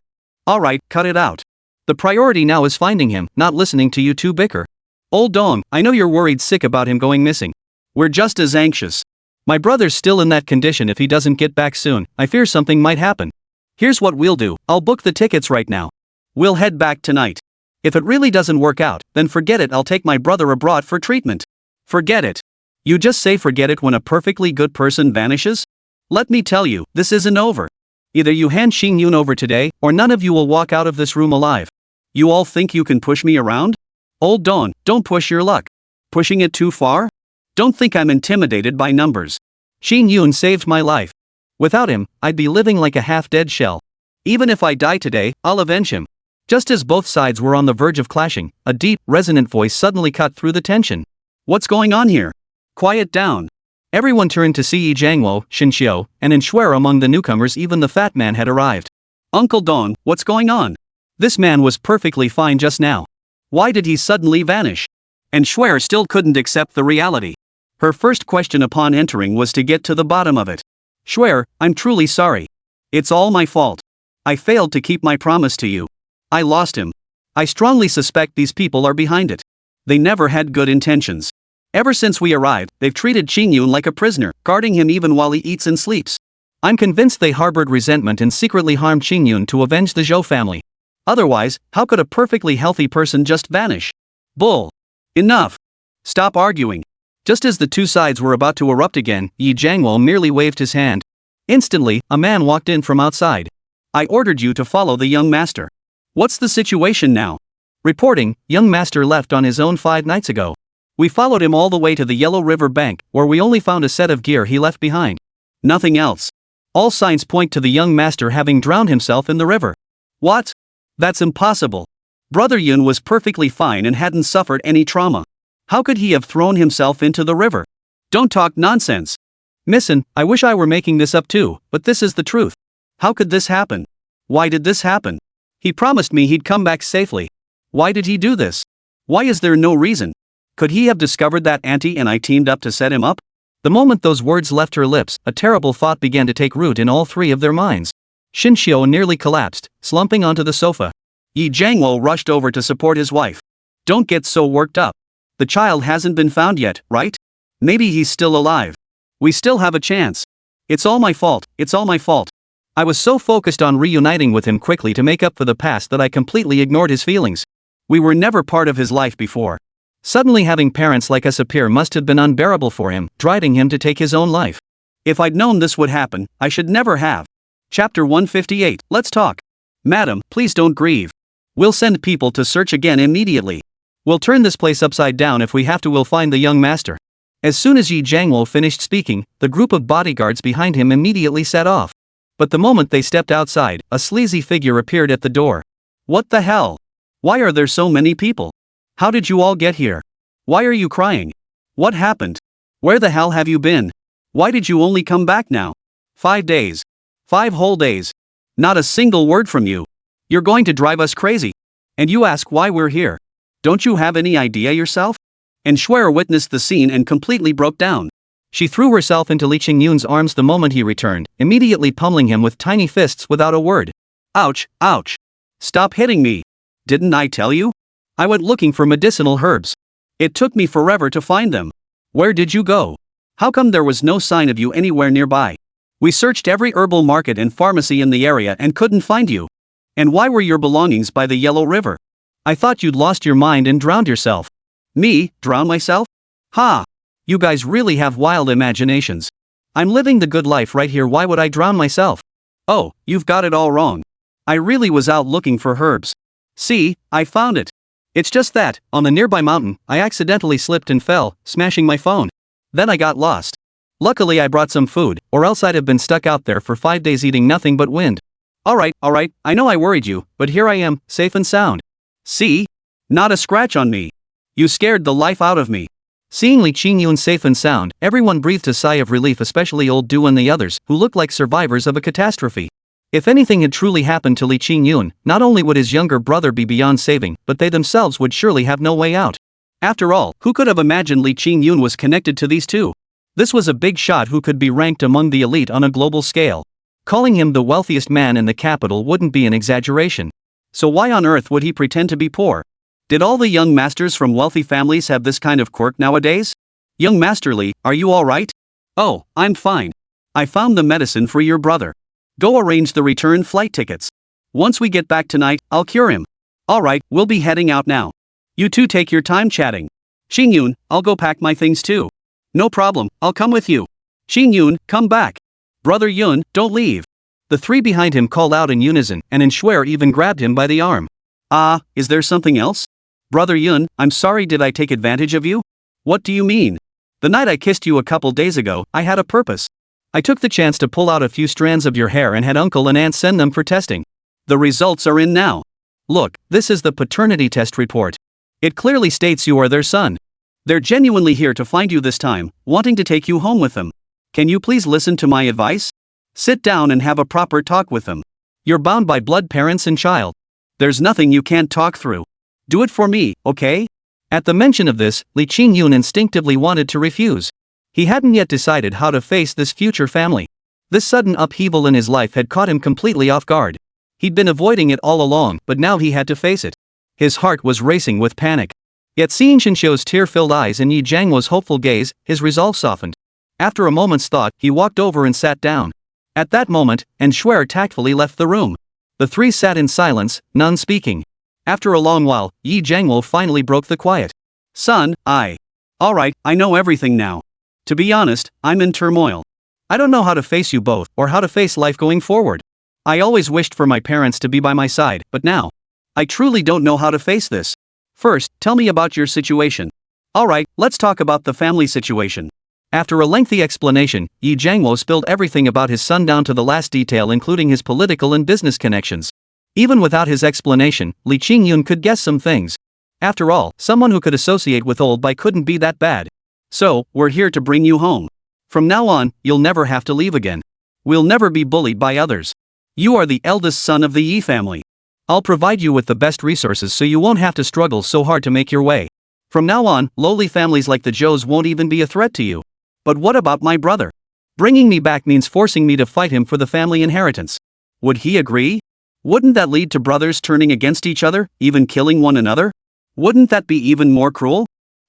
Alright, cut it out. The priority now is finding him, not listening to you two bicker. Old Dong, I know you're worried sick about him going missing. We're just as anxious. My brother's still in that condition. If he doesn't get back soon, I fear something might happen. Here's what we'll do, I'll book the tickets right now. We'll head back tonight. If it really doesn't work out, then forget it, I'll take my brother abroad for treatment. Forget it. You just say forget it when a perfectly good person vanishes? Let me tell you, this isn't over. Either you hand Qingyun over today, or none of you will walk out of this room alive. You all think you can push me around? Old Dawn, don't push your luck. Pushing it too far? Don't think I'm intimidated by numbers. Qingyun saved my life. Without him, I'd be living like a half-dead shell. Even if I die today, I'll avenge him. Just as both sides were on the verge of clashing, a deep, resonant voice suddenly cut through the tension. What's going on here? Quiet down. Everyone turned to see Yi Jiangwo, Shinxiu, and Enshuer. Among the newcomers, even the fat man had arrived. Uncle Dong, what's going on? This man was perfectly fine just now. Why did he suddenly vanish? Enshuer still couldn't accept the reality. Her first question upon entering was to get to the bottom of it. Shuer, I'm truly sorry. It's all my fault. I failed to keep my promise to you. I lost him. I strongly suspect these people are behind it. They never had good intentions. Ever since we arrived, they've treated Qingyun like a prisoner, guarding him even while he eats and sleeps. I'm convinced they harbored resentment and secretly harmed Qingyun to avenge the Zhou family. Otherwise, how could a perfectly healthy person just vanish? Bull. Enough. Stop arguing. Just as the two sides were about to erupt again, Yi Jiangwo merely waved his hand. Instantly, a man walked in from outside. I ordered you to follow the young master. What's the situation now? Reporting, young master left on his own 5 nights ago. We followed him all the way to the Yellow River bank, where we only found a set of gear he left behind. Nothing else. All signs point to the young master having drowned himself in the river. What? That's impossible. Brother Yun was perfectly fine and hadn't suffered any trauma. How could he have thrown himself into the river? Don't talk nonsense. Missin, I wish I were making this up too, but this is the truth. How could this happen? Why did this happen? He promised me he'd come back safely. Why did he do this? Why is there no reason? Could he have discovered that Auntie and I teamed up to set him up? The moment those words left her lips, a terrible thought began to take root in all three of their minds. Shinxiu nearly collapsed, slumping onto the sofa. Yi Jiangwo rushed over to support his wife. Don't get so worked up. The child hasn't been found yet, right? Maybe he's still alive. We still have a chance. It's all my fault, it's all my fault. I was so focused on reuniting with him quickly to make up for the past that I completely ignored his feelings. We were never part of his life before. Suddenly having parents like us appear must have been unbearable for him, driving him to take his own life. If I'd known this would happen, I should never have. Chapter 158, let's talk. Madam, please don't grieve. We'll send people to search again immediately. We'll turn this place upside down if we have to. We'll find the young master. As soon as Yi Jiangwo finished speaking, the group of bodyguards behind him immediately set off. But the moment they stepped outside, a sleazy figure appeared at the door. What the hell? Why are there so many people? How did you all get here? Why are you crying? What happened? Where the hell have you been? Why did you only come back now? 5 days. 5 whole days. Not a single word from you. You're going to drive us crazy. And you ask why we're here. Don't you have any idea yourself? Enshuer witnessed the scene and completely broke down. She threw herself into Li Qingyun's arms the moment he returned, immediately pummeling him with tiny fists without a word. Ouch, ouch. Stop hitting me. Didn't I tell you? I went looking for medicinal herbs. It took me forever to find them. Where did you go? How come there was no sign of you anywhere nearby? We searched every herbal market and pharmacy in the area and couldn't find you. And why were your belongings by the Yellow River? I thought you'd lost your mind and drowned yourself. Me, drown myself? Ha! You guys really have wild imaginations. I'm living the good life right here, why would I drown myself? Oh, you've got it all wrong. I really was out looking for herbs. See, I found it. It's just that, on the nearby mountain, I accidentally slipped and fell, smashing my phone. Then I got lost. Luckily I brought some food, or else I'd have been stuck out there for 5 days eating nothing but wind. Alright, I know I worried you, but here I am, safe and sound. See? Not a scratch on me. You scared the life out of me. Seeing Li Qingyun safe and sound, everyone breathed a sigh of relief, especially old Du and the others, who looked like survivors of a catastrophe. If anything had truly happened to Li Qingyun, not only would his younger brother be beyond saving, but they themselves would surely have no way out. After all, who could have imagined Li Qingyun was connected to these two? This was a big shot who could be ranked among the elite on a global scale. Calling him the wealthiest man in the capital wouldn't be an exaggeration. So why on earth would he pretend to be poor? Did all the young masters from wealthy families have this kind of quirk nowadays? Young Master Li, are you alright? Oh, I'm fine. I found the medicine for your brother. Go arrange the return flight tickets. Once we get back tonight, I'll cure him. Alright, we'll be heading out now. You two take your time chatting. Qingyun, I'll go pack my things too. No problem, I'll come with you. Qingyun, come back. Brother Yun, don't leave. The three behind him called out in unison, and Shuer even grabbed him by the arm. Ah, is there something else? Brother Yun, I'm sorry, did I take advantage of you? What do you mean? The night I kissed you a couple days ago, I had a purpose. I took the chance to pull out a few strands of your hair and had uncle and aunt send them for testing. The results are in now. Look, this is the paternity test report. It clearly states you are their son. They're genuinely here to find you this time, wanting to take you home with them. Can you please listen to my advice? Sit down and have a proper talk with them. You're bound by blood, parents and child. There's nothing you can't talk through. Do it for me, okay? At the mention of this, Li Qingyun instinctively wanted to refuse. He hadn't yet decided how to face this future family. This sudden upheaval in his life had caught him completely off guard. He'd been avoiding it all along, but now he had to face it. His heart was racing with panic. Yet seeing Shinshou's tear-filled eyes and Yi Jiangwo's hopeful gaze, his resolve softened. After a moment's thought, he walked over and sat down. At that moment, Shuer tactfully left the room. The three sat in silence, none speaking. After a long while, Yi Jiangwo finally broke the quiet. Son, Alright, I know everything now. To be honest, I'm in turmoil. I don't know how to face you both, or how to face life going forward. I always wished for my parents to be by my side, but now, I truly don't know how to face this. First, tell me about your situation. Alright, let's talk about the family situation. After a lengthy explanation, Yi Jiangwo spilled everything about his son down to the last detail, including his political and business connections. Even without his explanation, Li Qingyun could guess some things. After all, someone who could associate with old Bai couldn't be that bad. So, we're here to bring you home. From now on, you'll never have to leave again. We'll never be bullied by others. You are the eldest son of the Yi family. I'll provide you with the best resources so you won't have to struggle so hard to make your way. From now on, lowly families like the Zhous won't even be a threat to you. But what about my brother? Bringing me back means forcing me to fight him for the family inheritance. Would he agree? Wouldn't that lead to brothers turning against each other, even killing one another? Wouldn't that be even more cruel?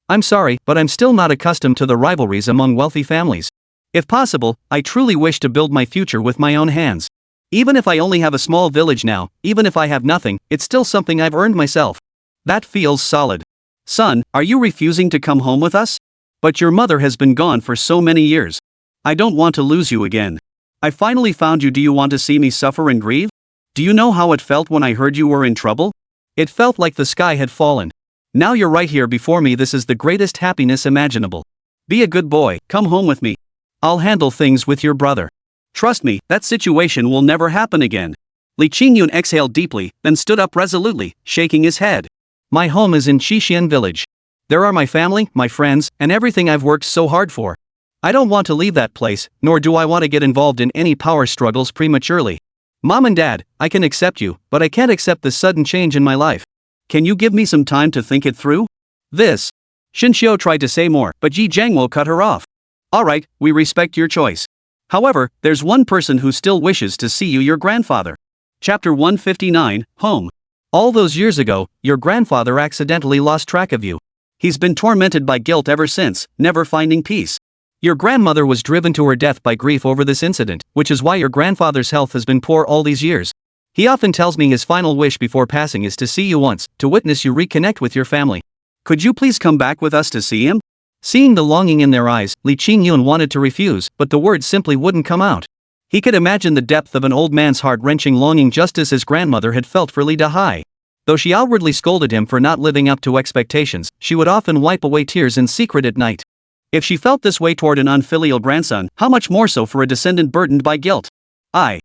I'm sorry, but I'm still not accustomed to the rivalries among wealthy families. If possible, I truly wish to build my future with my own hands. Even if I only have a small village now, even if I have nothing, it's still something I've earned myself. That feels solid. Son, are you refusing to come home with us? But your mother has been gone for so many years. I don't want to lose you again. I finally found you. Do you want to see me suffer and grieve? Do you know how it felt when I heard you were in trouble? It felt like the sky had fallen. Now you're right here before me. This is the greatest happiness imaginable. Be a good boy, come home with me. I'll handle things with your brother. Trust me, that situation will never happen again. Li Qingyun exhaled deeply, then stood up resolutely, shaking his head. My home is in Qixian village. There are my family, my friends, and everything I've worked so hard for. I don't want to leave that place, nor do I want to get involved in any power struggles prematurely. Mom and Dad, I can accept you, but I can't accept this sudden change in my life. Can you give me some time to think it through? Shinshou tried to say more, but Yi Jiangwo cut her off. Alright, we respect your choice. However, there's one person who still wishes to see you, your grandfather. Chapter 159, Home. All those years ago, your grandfather accidentally lost track of you. He's been tormented by guilt ever since, never finding peace. Your grandmother was driven to her death by grief over this incident, which is why your grandfather's health has been poor all these years. He often tells me his final wish before passing is to see you once, to witness you reconnect with your family. Could you please come back with us to see him? Seeing the longing in their eyes, Li Qingyun wanted to refuse, but the words simply wouldn't come out. He could imagine the depth of an old man's heart-wrenching longing just as his grandmother had felt for Li Dahai. Though she outwardly scolded him for not living up to expectations, she would often wipe away tears in secret at night. If she felt this way toward an unfilial grandson, how much more so for a descendant burdened by guilt? At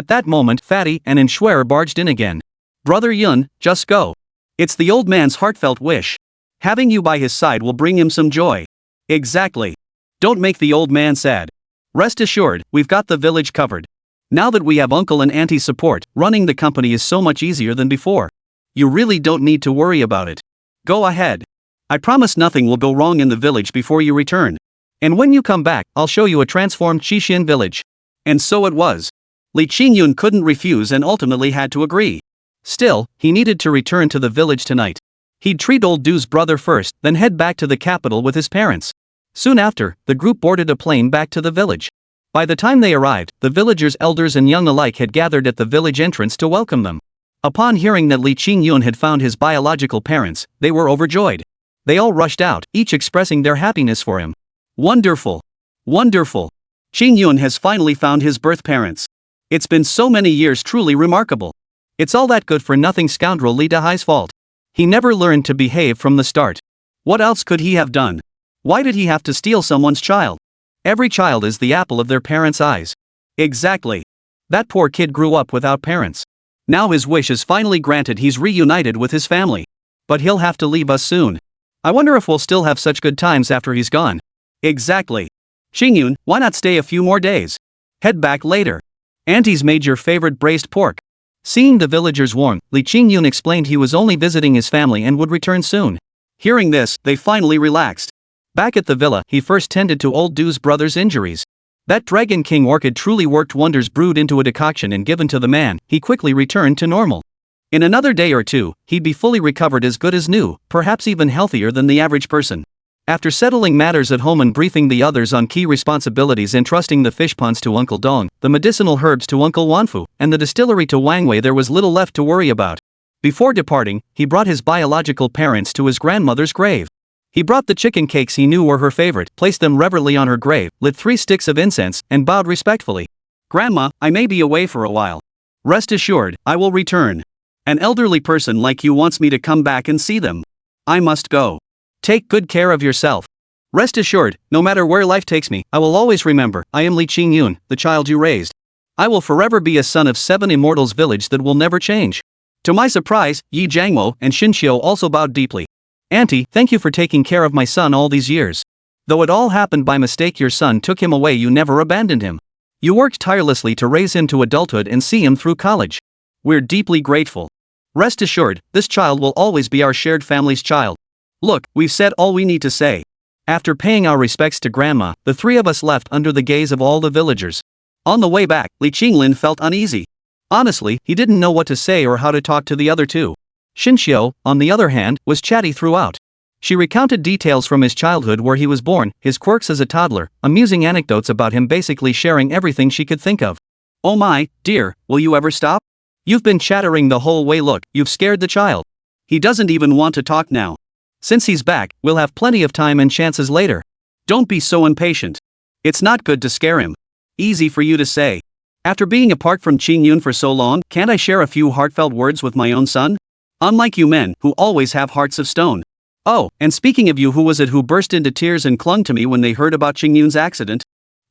that moment, Fatty and Inshwer barged in again. Brother Yun, just go. It's the old man's heartfelt wish. Having you by his side will bring him some joy. Exactly. Don't make the old man sad. Rest assured, we've got the village covered. Now that we have uncle and auntie's support, running the company is so much easier than before. You really don't need to worry about it. Go ahead. I promise nothing will go wrong in the village before you return. And when you come back, I'll show you a transformed Qixin village. And so it was. Li Qingyun couldn't refuse and ultimately had to agree. Still, he needed to return to the village tonight. He'd treat old Du's brother first, then head back to the capital with his parents. Soon after, the group boarded a plane back to the village. By the time they arrived, the villagers' elders and young alike had gathered at the village entrance to welcome them. Upon hearing that Li Qingyun had found his biological parents, they were overjoyed. They all rushed out, each expressing their happiness for him. Wonderful! Wonderful! Qingyun has finally found his birth parents. It's been so many years, truly remarkable. It's all that good-for-nothing scoundrel Li Dahai's fault. He never learned to behave from the start. What else could he have done? Why did he have to steal someone's child? Every child is the apple of their parents' eyes. Exactly. That poor kid grew up without parents. Now his wish is finally granted, he's reunited with his family. But he'll have to leave us soon. I wonder if we'll still have such good times after he's gone. Exactly. Qingyun, why not stay a few more days? Head back later. Auntie's made your favorite braised pork. Seeing the villagers warm, Li Qingyun explained he was only visiting his family and would return soon. Hearing this, they finally relaxed. Back at the villa, he first tended to old Du's brother's injuries. That Dragon King orchid truly worked wonders. Brewed into a decoction and given to the man, he quickly returned to normal. In another day or two, he'd be fully recovered, as good as new, perhaps even healthier than the average person. After settling matters at home and briefing the others on key responsibilities, entrusting the fish ponds to Uncle Dong, the medicinal herbs to Uncle Wanfu, and the distillery to Wang Wei, there was little left to worry about. Before departing, he brought his biological parents to his grandmother's grave. He brought the chicken cakes he knew were her favorite, placed them reverently on her grave, lit 3 sticks of incense, and bowed respectfully. Grandma, I may be away for a while. Rest assured, I will return. An elderly person like you wants me to come back and see them. I must go. Take good care of yourself. Rest assured, no matter where life takes me, I will always remember, I am Li Qingyun, the child you raised. I will forever be a son of 7 immortals village that will never change. To my surprise, Yi Jiangmo and Xinxiu also bowed deeply. Auntie, thank you for taking care of my son all these years. Though it all happened by mistake, your son took him away, you never abandoned him. You worked tirelessly to raise him to adulthood and see him through college. We're deeply grateful. Rest assured, this child will always be our shared family's child. Look, we've said all we need to say. After paying our respects to Grandma, the 3 of us left under the gaze of all the villagers. On the way back, Li Qinglin felt uneasy. Honestly, he didn't know what to say or how to talk to the other 2. Xinxiu, on the other hand, was chatty throughout. She recounted details from his childhood, where he was born, his quirks as a toddler, amusing anecdotes about him, basically sharing everything she could think of. Oh my, dear, will you ever stop? You've been chattering the whole way. Look, you've scared the child. He doesn't even want to talk now. Since he's back, we'll have plenty of time and chances later. Don't be so impatient. It's not good to scare him. Easy for you to say. After being apart from Qingyun for so long, can't I share a few heartfelt words with my own son? Unlike you men, who always have hearts of stone. Oh, and speaking of you, who was it who burst into tears and clung to me when they heard about Qingyun's accident?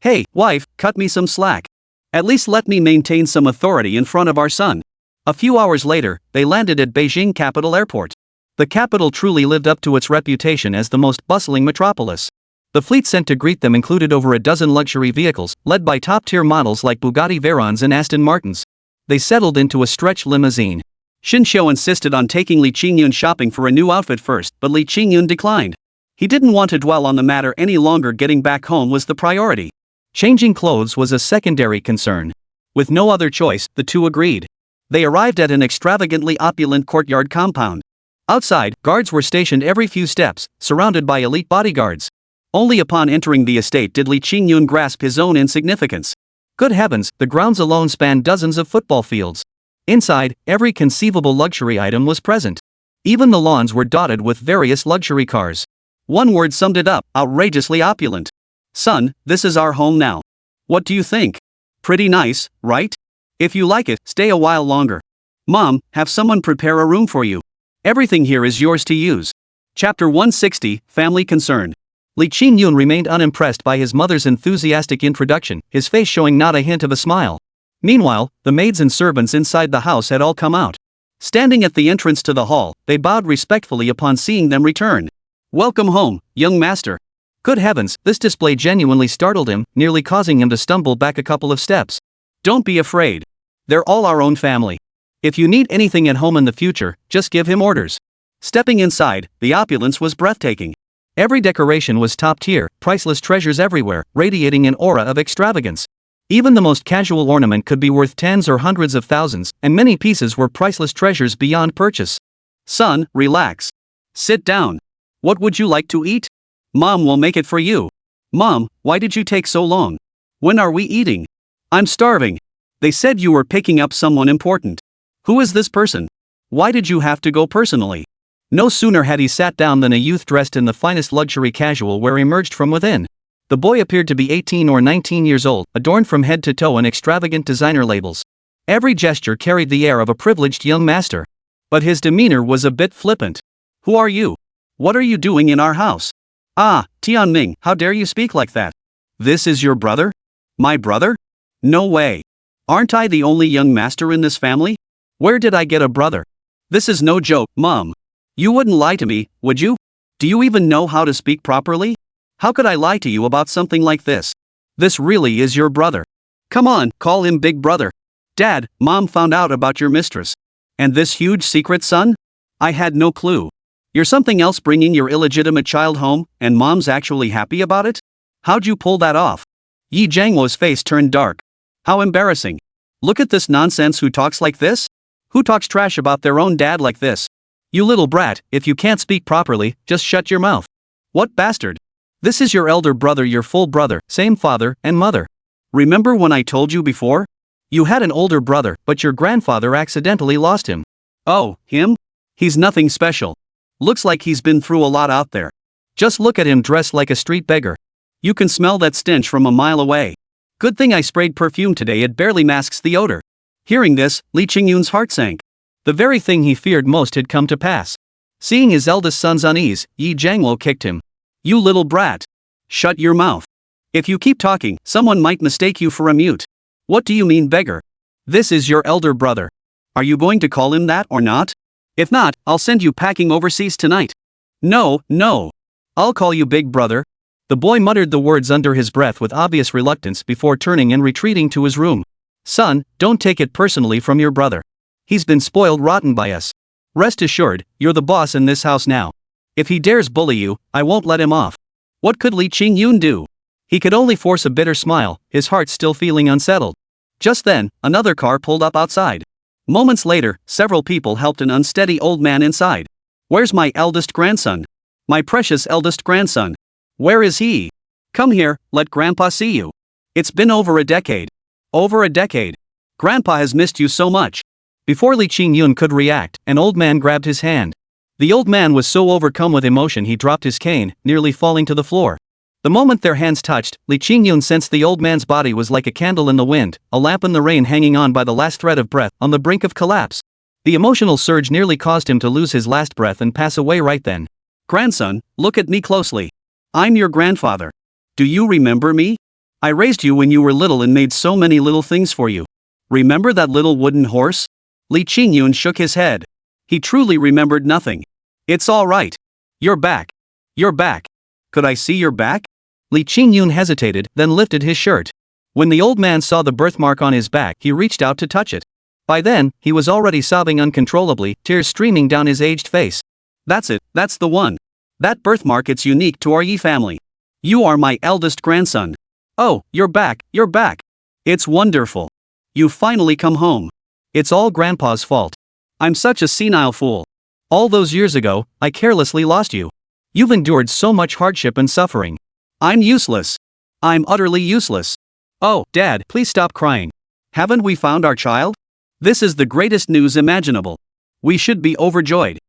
Hey, wife, cut me some slack. At least let me maintain some authority in front of our son. A few hours later, they landed at Beijing Capital Airport. The capital truly lived up to its reputation as the most bustling metropolis. The fleet sent to greet them included over a dozen luxury vehicles, led by top-tier models like Bugatti Veyrons and Aston Martins. They settled into a stretch limousine. Xinxiu insisted on taking Li Qingyun shopping for a new outfit first, but Li Qingyun declined. He didn't want to dwell on the matter any longer. Getting back home was the priority. Changing clothes was a secondary concern. With no other choice, the 2 agreed. They arrived at an extravagantly opulent courtyard compound. Outside, guards were stationed every few steps, surrounded by elite bodyguards. Only upon entering the estate did Li Qingyun grasp his own insignificance. Good heavens, the grounds alone spanned dozens of football fields. Inside, every conceivable luxury item was present. Even the lawns were dotted with various luxury cars. One word summed it up: outrageously opulent. Son, this is our home now. What do you think? Pretty nice, right? If you like it, stay a while longer. Mom, have someone prepare a room for you. Everything here is yours to use. Chapter 160, Family Concern. Li Qingyun remained unimpressed by his mother's enthusiastic introduction, his face showing not a hint of a smile. Meanwhile, the maids and servants inside the house had all come out. Standing at the entrance to the hall, they bowed respectfully upon seeing them return. Welcome home, young master. Good heavens, this display genuinely startled him, nearly causing him to stumble back a couple of steps. Don't be afraid. They're all our own family. If you need anything at home in the future, just give him orders. Stepping inside, the opulence was breathtaking. Every decoration was top tier, priceless treasures everywhere, radiating an aura of extravagance. Even the most casual ornament could be worth tens or hundreds of thousands, and many pieces were priceless treasures beyond purchase. Son, relax. Sit down. What would you like to eat? Mom will make it for you. Mom, why did you take so long? When are we eating? I'm starving. They said you were picking up someone important. Who is this person? Why did you have to go personally? No sooner had he sat down than a youth dressed in the finest luxury casual wear emerged from within. The boy appeared to be 18 or 19 years old, adorned from head to toe in extravagant designer labels. Every gesture carried the air of a privileged young master. But his demeanor was a bit flippant. Who are you? What are you doing in our house? Ah, Tianming, how dare you speak like that? This is your brother? My brother? No way. Aren't I the only young master in this family? Where did I get a brother? This is no joke, Mom. You wouldn't lie to me, would you? Do you even know how to speak properly? How could I lie to you about something like this? This really is your brother. Come on, call him Big Brother. Dad, Mom found out about your mistress. And this huge secret, son? I had no clue. You're something else bringing your illegitimate child home, and Mom's actually happy about it? How'd you pull that off? Yi Jiangwo's face turned dark. How embarrassing. Look at this nonsense. Who talks like this? Who talks trash about their own dad like this? You little brat, if you can't speak properly, just shut your mouth. What bastard? This is your elder brother, your full brother, same father and mother. Remember when I told you before? You had an older brother, but your grandfather accidentally lost him. Oh, him? He's nothing special. Looks like he's been through a lot out there. Just look at him dressed like a street beggar. You can smell that stench from a mile away. Good thing I sprayed perfume today, it barely masks the odor. Hearing this, Li Qingyun's heart sank. The very thing he feared most had come to pass. Seeing his eldest son's unease, Yi Jiangwo kicked him. You little brat. Shut your mouth. If you keep talking, someone might mistake you for a mute. What do you mean, beggar? This is your elder brother. Are you going to call him that or not? If not, I'll send you packing overseas tonight. No, no. I'll call you Big Brother. The boy muttered the words under his breath with obvious reluctance before turning and retreating to his room. Son, don't take it personally from your brother. He's been spoiled rotten by us. Rest assured, you're the boss in this house now. If he dares bully you, I won't let him off. What could Li Qingyun do? He could only force a bitter smile, his heart still feeling unsettled. Just then, another car pulled up outside. Moments later, several people helped an unsteady old man inside. Where's my eldest grandson? My precious eldest grandson. Where is he? Come here, let Grandpa see you. It's been over a decade. Over a decade. Grandpa has missed you so much. Before Li Qingyun could react, an old man grabbed his hand. The old man was so overcome with emotion he dropped his cane, nearly falling to the floor. The moment their hands touched, Li Qingyun sensed the old man's body was like a candle in the wind, a lamp in the rain hanging on by the last thread of breath, on the brink of collapse. The emotional surge nearly caused him to lose his last breath and pass away right then. Grandson, look at me closely. I'm your grandfather. Do you remember me? I raised you when you were little and made so many little things for you. Remember that little wooden horse? Li Qingyun shook his head. He truly remembered nothing. It's all right. You're back. You're back. Could I see your back? Li Qingyun hesitated, then lifted his shirt. When the old man saw the birthmark on his back, he reached out to touch it. By then, he was already sobbing uncontrollably, tears streaming down his aged face. That's it, that's the one. That birthmark, it's unique to our Yi family. You are my eldest grandson. Oh, you're back, you're back. It's wonderful. You finally come home. It's all Grandpa's fault. I'm such a senile fool. All those years ago, I carelessly lost you. You've endured so much hardship and suffering. I'm useless. I'm utterly useless. Oh, Dad, please stop crying. Haven't we found our child? This is the greatest news imaginable. We should be overjoyed.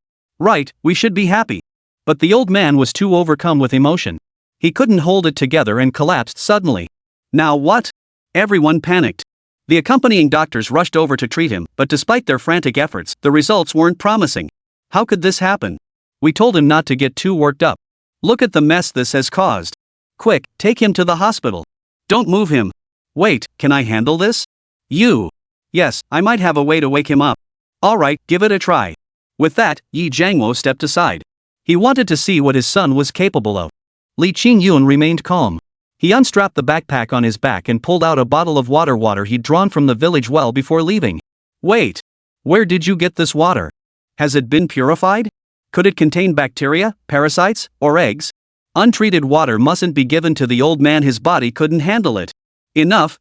Right, we should be happy. But the old man was too overcome with emotion. He couldn't hold it together and collapsed suddenly. Now what? Everyone panicked. The accompanying doctors rushed over to treat him, but despite their frantic efforts, the results weren't promising. How could this happen? We told him not to get too worked up. Look at the mess this has caused. Quick, take him to the hospital. Don't move him. Wait, can I handle this? You. Yes, I might have a way to wake him up. Alright, give it a try. With that, Yi Jiangwo stepped aside. He wanted to see what his son was capable of. Li Qingyun remained calm. He unstrapped the backpack on his back and pulled out a bottle of water he'd drawn from the village well before leaving. Wait. Where did you get this water? Has it been purified? Could it contain bacteria, parasites, or eggs? Untreated water mustn't be given to the old man, his body couldn't handle it. Enough.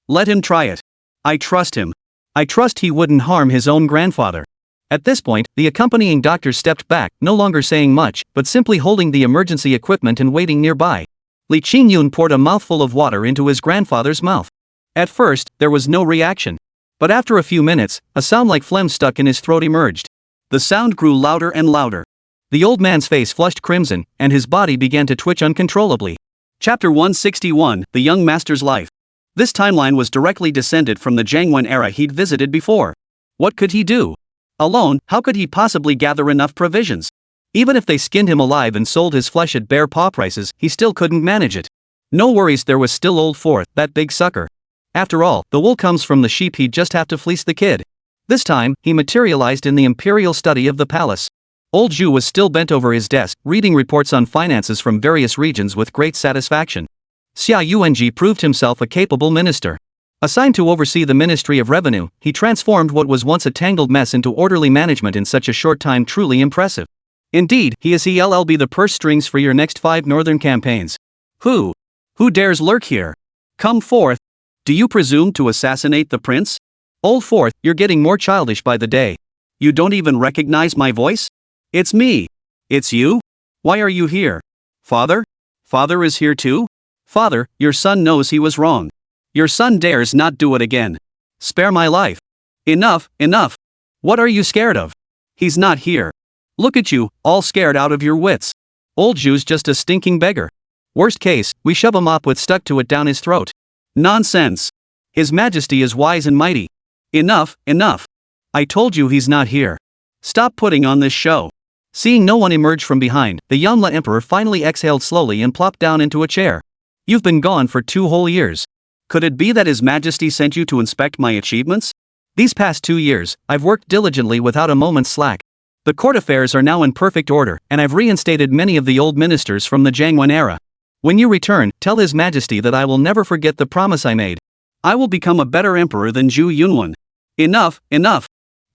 Let him try it. I trust him. I trust he wouldn't harm his own grandfather. At this point, the accompanying doctor stepped back, no longer saying much, but simply holding the emergency equipment and waiting nearby. Li Qingyun poured a mouthful of water into his grandfather's mouth. At first, there was no reaction. But after a few minutes, a sound like phlegm stuck in his throat emerged. The sound grew louder and louder. The old man's face flushed crimson, and his body began to twitch uncontrollably. Chapter 161, The Young Master's Life. This timeline was directly descended from the Jiangwen era he'd visited before. What could he do? Alone, how could he possibly gather enough provisions? Even if they skinned him alive and sold his flesh at bare paw prices, he still couldn't manage it. No worries, there was still old Fourth, that big sucker. After all, the wool comes from the sheep, he'd just have to fleece the kid. This time, he materialized in the imperial study of the palace. Old Zhu was still bent over his desk, reading reports on finances from various regions with great satisfaction. Xia Yuanji proved himself a capable minister. Assigned to oversee the Ministry of Revenue, he transformed what was once a tangled mess into orderly management in such a short time, truly impressive. Indeed, he is be the purse strings for your next 5 northern campaigns. Who dares lurk here? Come forth. Do you presume to assassinate the prince? Old Fourth, you're getting more childish by the day. You don't even recognize my voice? It's me. It's you? Why are you here? Father? Father is here too? Father, your son knows he was wrong. Your son dares not do it again. Spare my life. Enough. What are you scared of? He's not here. Look at you, all scared out of your wits. Old Zhu's just a stinking beggar. Worst case, we shove him up with stuck to it down his throat. Nonsense. His Majesty is wise and mighty. Enough. I told you he's not here. Stop putting on this show. Seeing no one emerge from behind, the Yanla Emperor finally exhaled slowly and plopped down into a chair. You've been gone for 2 whole years. Could it be that His Majesty sent you to inspect my achievements? These past 2 years, I've worked diligently without a moment's slack. The court affairs are now in perfect order, and I've reinstated many of the old ministers from the Jiangwen era. When you return, tell His Majesty that I will never forget the promise I made. I will become a better emperor than Zhu Yunwen. Enough.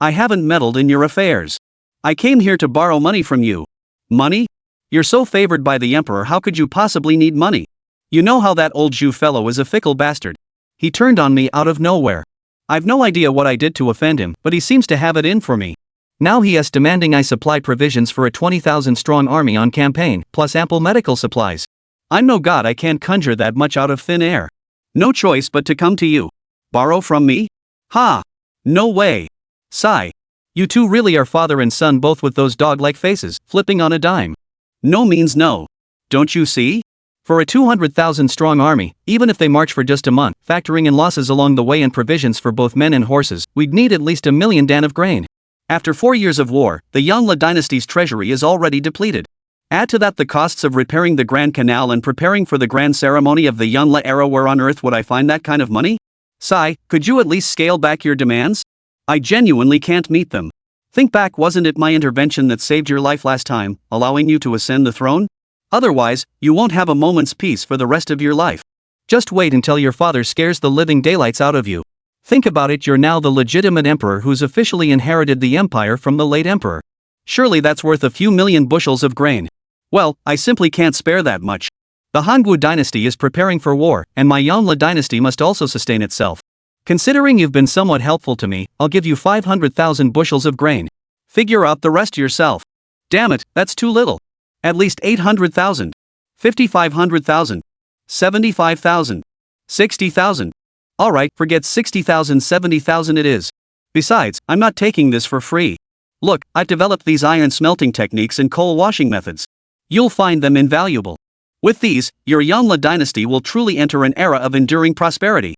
I haven't meddled in your affairs. I came here to borrow money from you. Money? You're so favored by the emperor, how could you possibly need money? You know how that old Zhu fellow is a fickle bastard. He turned on me out of nowhere. I've no idea what I did to offend him, but he seems to have it in for me. Now he is demanding I supply provisions for a 20,000-strong army on campaign, plus ample medical supplies. I'm no god, I can't conjure that much out of thin air. No choice but to come to you. Borrow from me? Ha! No way. Sigh. You two really are father and son, both with those dog-like faces, flipping on a dime. No means no. Don't you see? For a 200,000-strong army, even if they march for just a month, factoring in losses along the way and provisions for both men and horses, we'd need at least 1 million dan of grain. After 4 years of war, the Yanla dynasty's treasury is already depleted. Add to that the costs of repairing the Grand Canal and preparing for the grand ceremony of the Yanla era. Where on earth would I find that kind of money? Sigh, could you at least scale back your demands? I genuinely can't meet them. Think back, wasn't it my intervention that saved your life last time, allowing you to ascend the throne? Otherwise, you won't have a moment's peace for the rest of your life. Just wait until your father scares the living daylights out of you. Think about it, you're now the legitimate emperor who's officially inherited the empire from the late emperor. Surely that's worth a few million bushels of grain. Well, I simply can't spare that much. The Hangu dynasty is preparing for war, and my Yanla dynasty must also sustain itself. Considering you've been somewhat helpful to me, I'll give you 500,000 bushels of grain. Figure out the rest yourself. Damn it, that's too little. At least 800,000. 5,500,000. 75,000. 60,000. Alright, forget 60,000, 70,000 it is. Besides, I'm not taking this for free. Look, I've developed these iron smelting techniques and coal washing methods. You'll find them invaluable. With these, your Yonla dynasty will truly enter an era of enduring prosperity.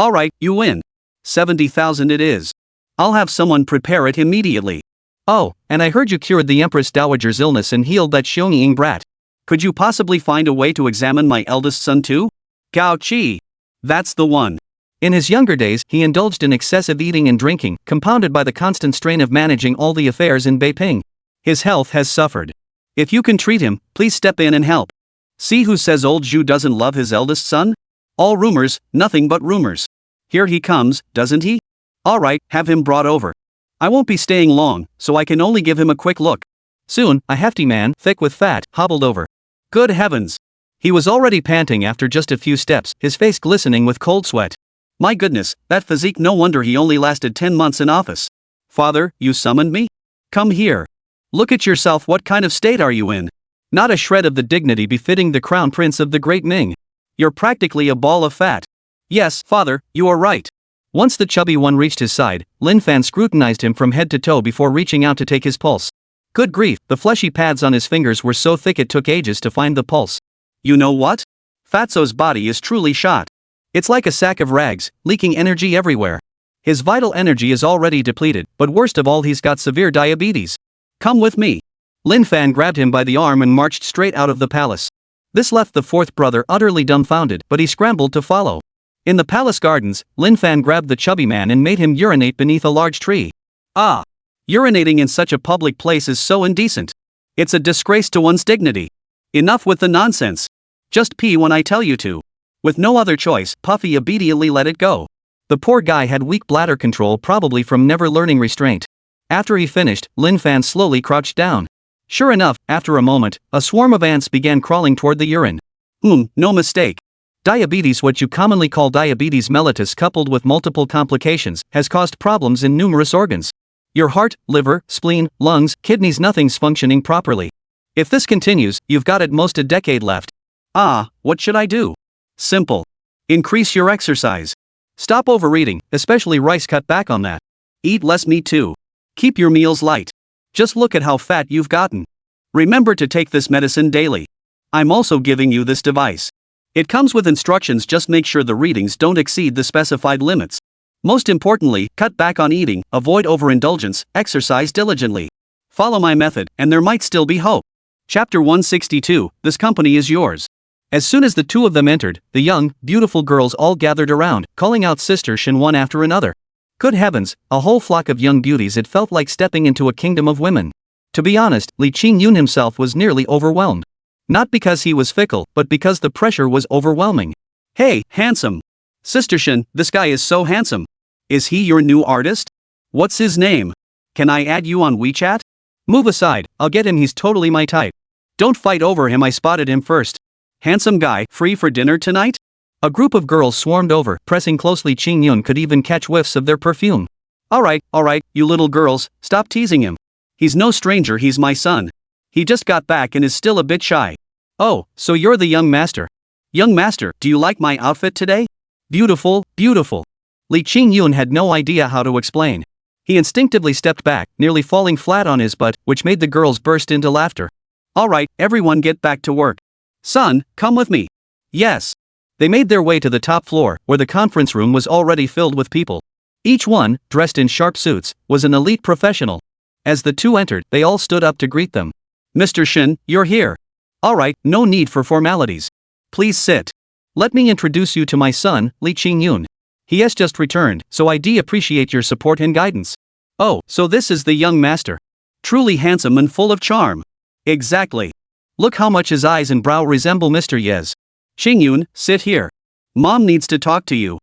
Alright, you win. 70,000 it is. I'll have someone prepare it immediately. Oh, and I heard you cured the Empress Dowager's illness and healed that Xiongyi brat. Could you possibly find a way to examine my eldest son too? Gao Qi. That's the one. In his younger days, he indulged in excessive eating and drinking, compounded by the constant strain of managing all the affairs in Beiping. His health has suffered. If you can treat him, please step in and help. See who says old Zhu doesn't love his eldest son? All rumors, nothing but rumors. Here he comes, doesn't he? Alright, have him brought over. I won't be staying long, so I can only give him a quick look. Soon, a hefty man, thick with fat, hobbled over. Good heavens! He was already panting after just a few steps, his face glistening with cold sweat. My goodness, that physique, no wonder he only lasted 10 months in office. Father, you summoned me? Come here. Look at yourself, what kind of state are you in? Not a shred of the dignity befitting the crown prince of the Great Ming. You're practically a ball of fat. Yes, father, you are right. Once the chubby one reached his side, Lin Fan scrutinized him from head to toe before reaching out to take his pulse. Good grief, the fleshy pads on his fingers were so thick it took ages to find the pulse. You know what? Fatso's body is truly shot. It's like a sack of rags, leaking energy everywhere. His vital energy is already depleted, but worst of all, he's got severe diabetes. Come with me. Lin Fan grabbed him by the arm and marched straight out of the palace. This left the fourth brother utterly dumbfounded, but he scrambled to follow. In the palace gardens, Lin Fan grabbed the chubby man and made him urinate beneath a large tree. Ah! Urinating in such a public place is so indecent. It's a disgrace to one's dignity. Enough with the nonsense. Just pee when I tell you to. With no other choice, Puffy obediently let it go. The poor guy had weak bladder control, probably from never learning restraint. After he finished, Lin Fan slowly crouched down. Sure enough, after a moment, a swarm of ants began crawling toward the urine. No mistake. Diabetes, what you commonly call diabetes mellitus, coupled with multiple complications, has caused problems in numerous organs. Your heart, liver, spleen, lungs, kidneys, nothing's functioning properly. If this continues, you've got at most a decade left. Ah, what should I do? Simple. Increase your exercise. Stop overeating, especially rice, cut back on that. Eat less meat too. Keep your meals light. Just look at how fat you've gotten. Remember to take this medicine daily. I'm also giving you this device. It comes with instructions, just make sure the readings don't exceed the specified limits. Most importantly, cut back on eating, avoid overindulgence, exercise diligently. Follow my method, and there might still be hope. Chapter 162, This company is yours. As soon as the two of them entered, the young, beautiful girls all gathered around, calling out Sister Shin one after another. Good heavens, a whole flock of young beauties. It felt like stepping into a kingdom of women. To be honest, Li Qingyun himself was nearly overwhelmed. Not because he was fickle, but because the pressure was overwhelming. Hey, handsome. Sister Shin, this guy is so handsome. Is he your new artist? What's his name? Can I add you on WeChat? Move aside, I'll get him, he's totally my type. Don't fight over him, I spotted him first. Handsome guy, free for dinner tonight? A group of girls swarmed over, pressing closely. Qingyun could even catch whiffs of their perfume. Alright, you little girls, stop teasing him. He's no stranger, he's my son. He just got back and is still a bit shy. Oh, so you're the young master. Young master, do you like my outfit today? Beautiful, beautiful. Li Qingyun had no idea how to explain. He instinctively stepped back, nearly falling flat on his butt, which made the girls burst into laughter. Alright, everyone get back to work. Son, come with me. Yes. They made their way to the top floor, where the conference room was already filled with people. Each one, dressed in sharp suits, was an elite professional. As the two entered, they all stood up to greet them. Mr. Shin, you're here. Alright, no need for formalities. Please sit. Let me introduce you to my son, Li Qingyun. He has just returned, so I appreciate your support and guidance. Oh, so this is the young master. Truly handsome and full of charm. Exactly. Look how much his eyes and brow resemble Mr. Ye's. Qingyun, sit here. Mom needs to talk to you.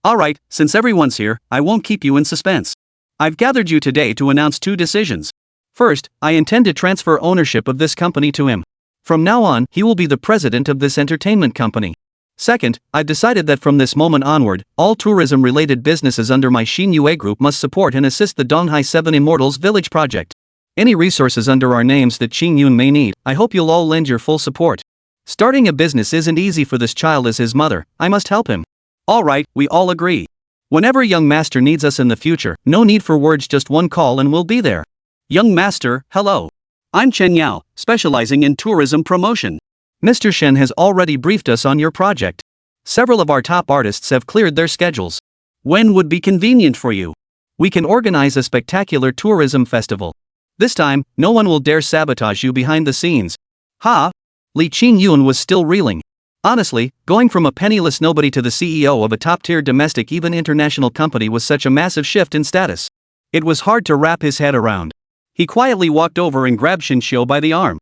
Alright, since everyone's here, I won't keep you in suspense. I've gathered you today to announce two decisions. First, I intend to transfer ownership of this company to him. From now on, he will be the president of this entertainment company. Second, I've decided that from this moment onward, all tourism-related businesses under my Xinyue group must support and assist the Donghai 7 Immortals Village project. Any resources under our names that Qingyun may need, I hope you'll all lend your full support. Starting a business isn't easy for this child as his mother, I must help him. Alright, we all agree. Whenever young master needs us in the future, no need for words, just one call and we'll be there. Young master, hello. I'm Chen Yao, specializing in tourism promotion. Mr. Shen has already briefed us on your project. Several of our top artists have cleared their schedules. When would be convenient for you? We can organize a spectacular tourism festival. This time, no one will dare sabotage you behind the scenes. Ha! Li Qingyun was still reeling. Honestly, going from a penniless nobody to the CEO of a top-tier domestic even international company was such a massive shift in status. It was hard to wrap his head around. He quietly walked over and grabbed Shinshio by the arm.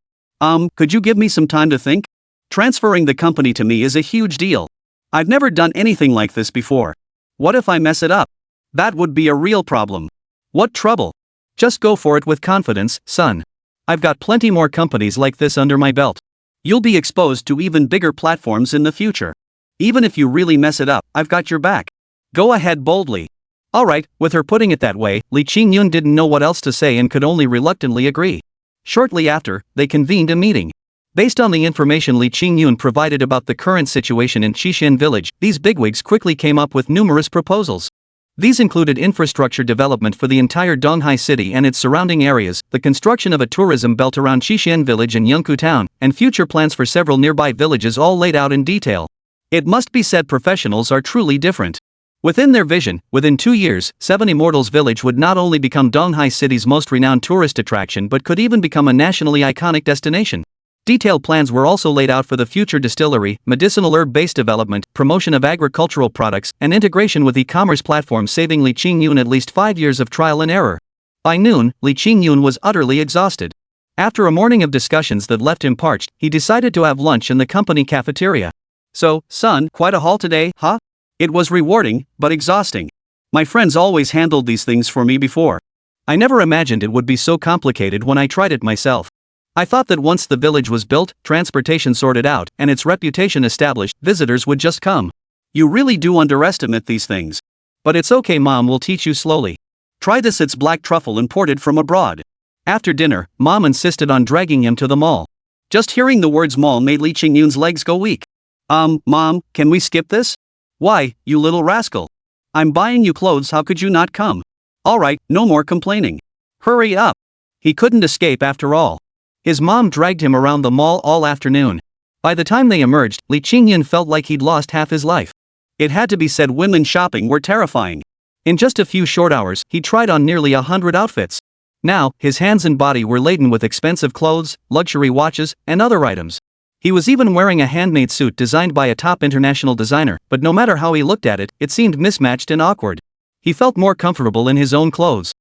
Could you give me some time to think? Transferring the company to me is a huge deal. I've never done anything like this before. What if I mess it up? That would be a real problem. What trouble? Just go for it with confidence, son. I've got plenty more companies like this under my belt. You'll be exposed to even bigger platforms in the future. Even if you really mess it up, I've got your back. Go ahead boldly. Alright, with her putting it that way, Li Qingyun didn't know what else to say and could only reluctantly agree. Shortly after, they convened a meeting. Based on the information Li Qingyun provided about the current situation in Qixin village, these bigwigs quickly came up with numerous proposals. These included infrastructure development for the entire Donghai city and its surrounding areas, the construction of a tourism belt around Qixin village and Yangkou town, and future plans for several nearby villages all laid out in detail. It must be said professionals are truly different. Within their vision, within 2 years, 7 Immortals Village would not only become Donghai City's most renowned tourist attraction but could even become a nationally iconic destination. Detailed plans were also laid out for the future distillery, medicinal herb-based development, promotion of agricultural products, and integration with e-commerce platforms, saving Li Qingyun at least 5 years of trial and error. By noon, Li Qingyun was utterly exhausted. After a morning of discussions that left him parched, he decided to have lunch in the company cafeteria. So, son, quite a haul today, huh? It was rewarding, but exhausting. My friends always handled these things for me before. I never imagined it would be so complicated when I tried it myself. I thought that once the village was built, transportation sorted out, and its reputation established, visitors would just come. You really do underestimate these things. But it's okay, Mom will teach you slowly. Try this, it's black truffle imported from abroad. After dinner, Mom insisted on dragging him to the mall. Just hearing the words mall made Li Qingyun's legs go weak. Mom, can we skip this? Why, you little rascal? I'm buying you clothes, how could you not come? Alright, no more complaining. Hurry up. He couldn't escape after all. His mom dragged him around the mall all afternoon. By the time they emerged, Li Qingyun felt like he'd lost half his life. It had to be said, women shopping were terrifying. In just a few short hours, he tried on nearly 100 outfits. Now, his hands and body were laden with expensive clothes, luxury watches, and other items. He was even wearing a handmade suit designed by a top international designer, but no matter how he looked at it, it seemed mismatched and awkward. He felt more comfortable in his own clothes.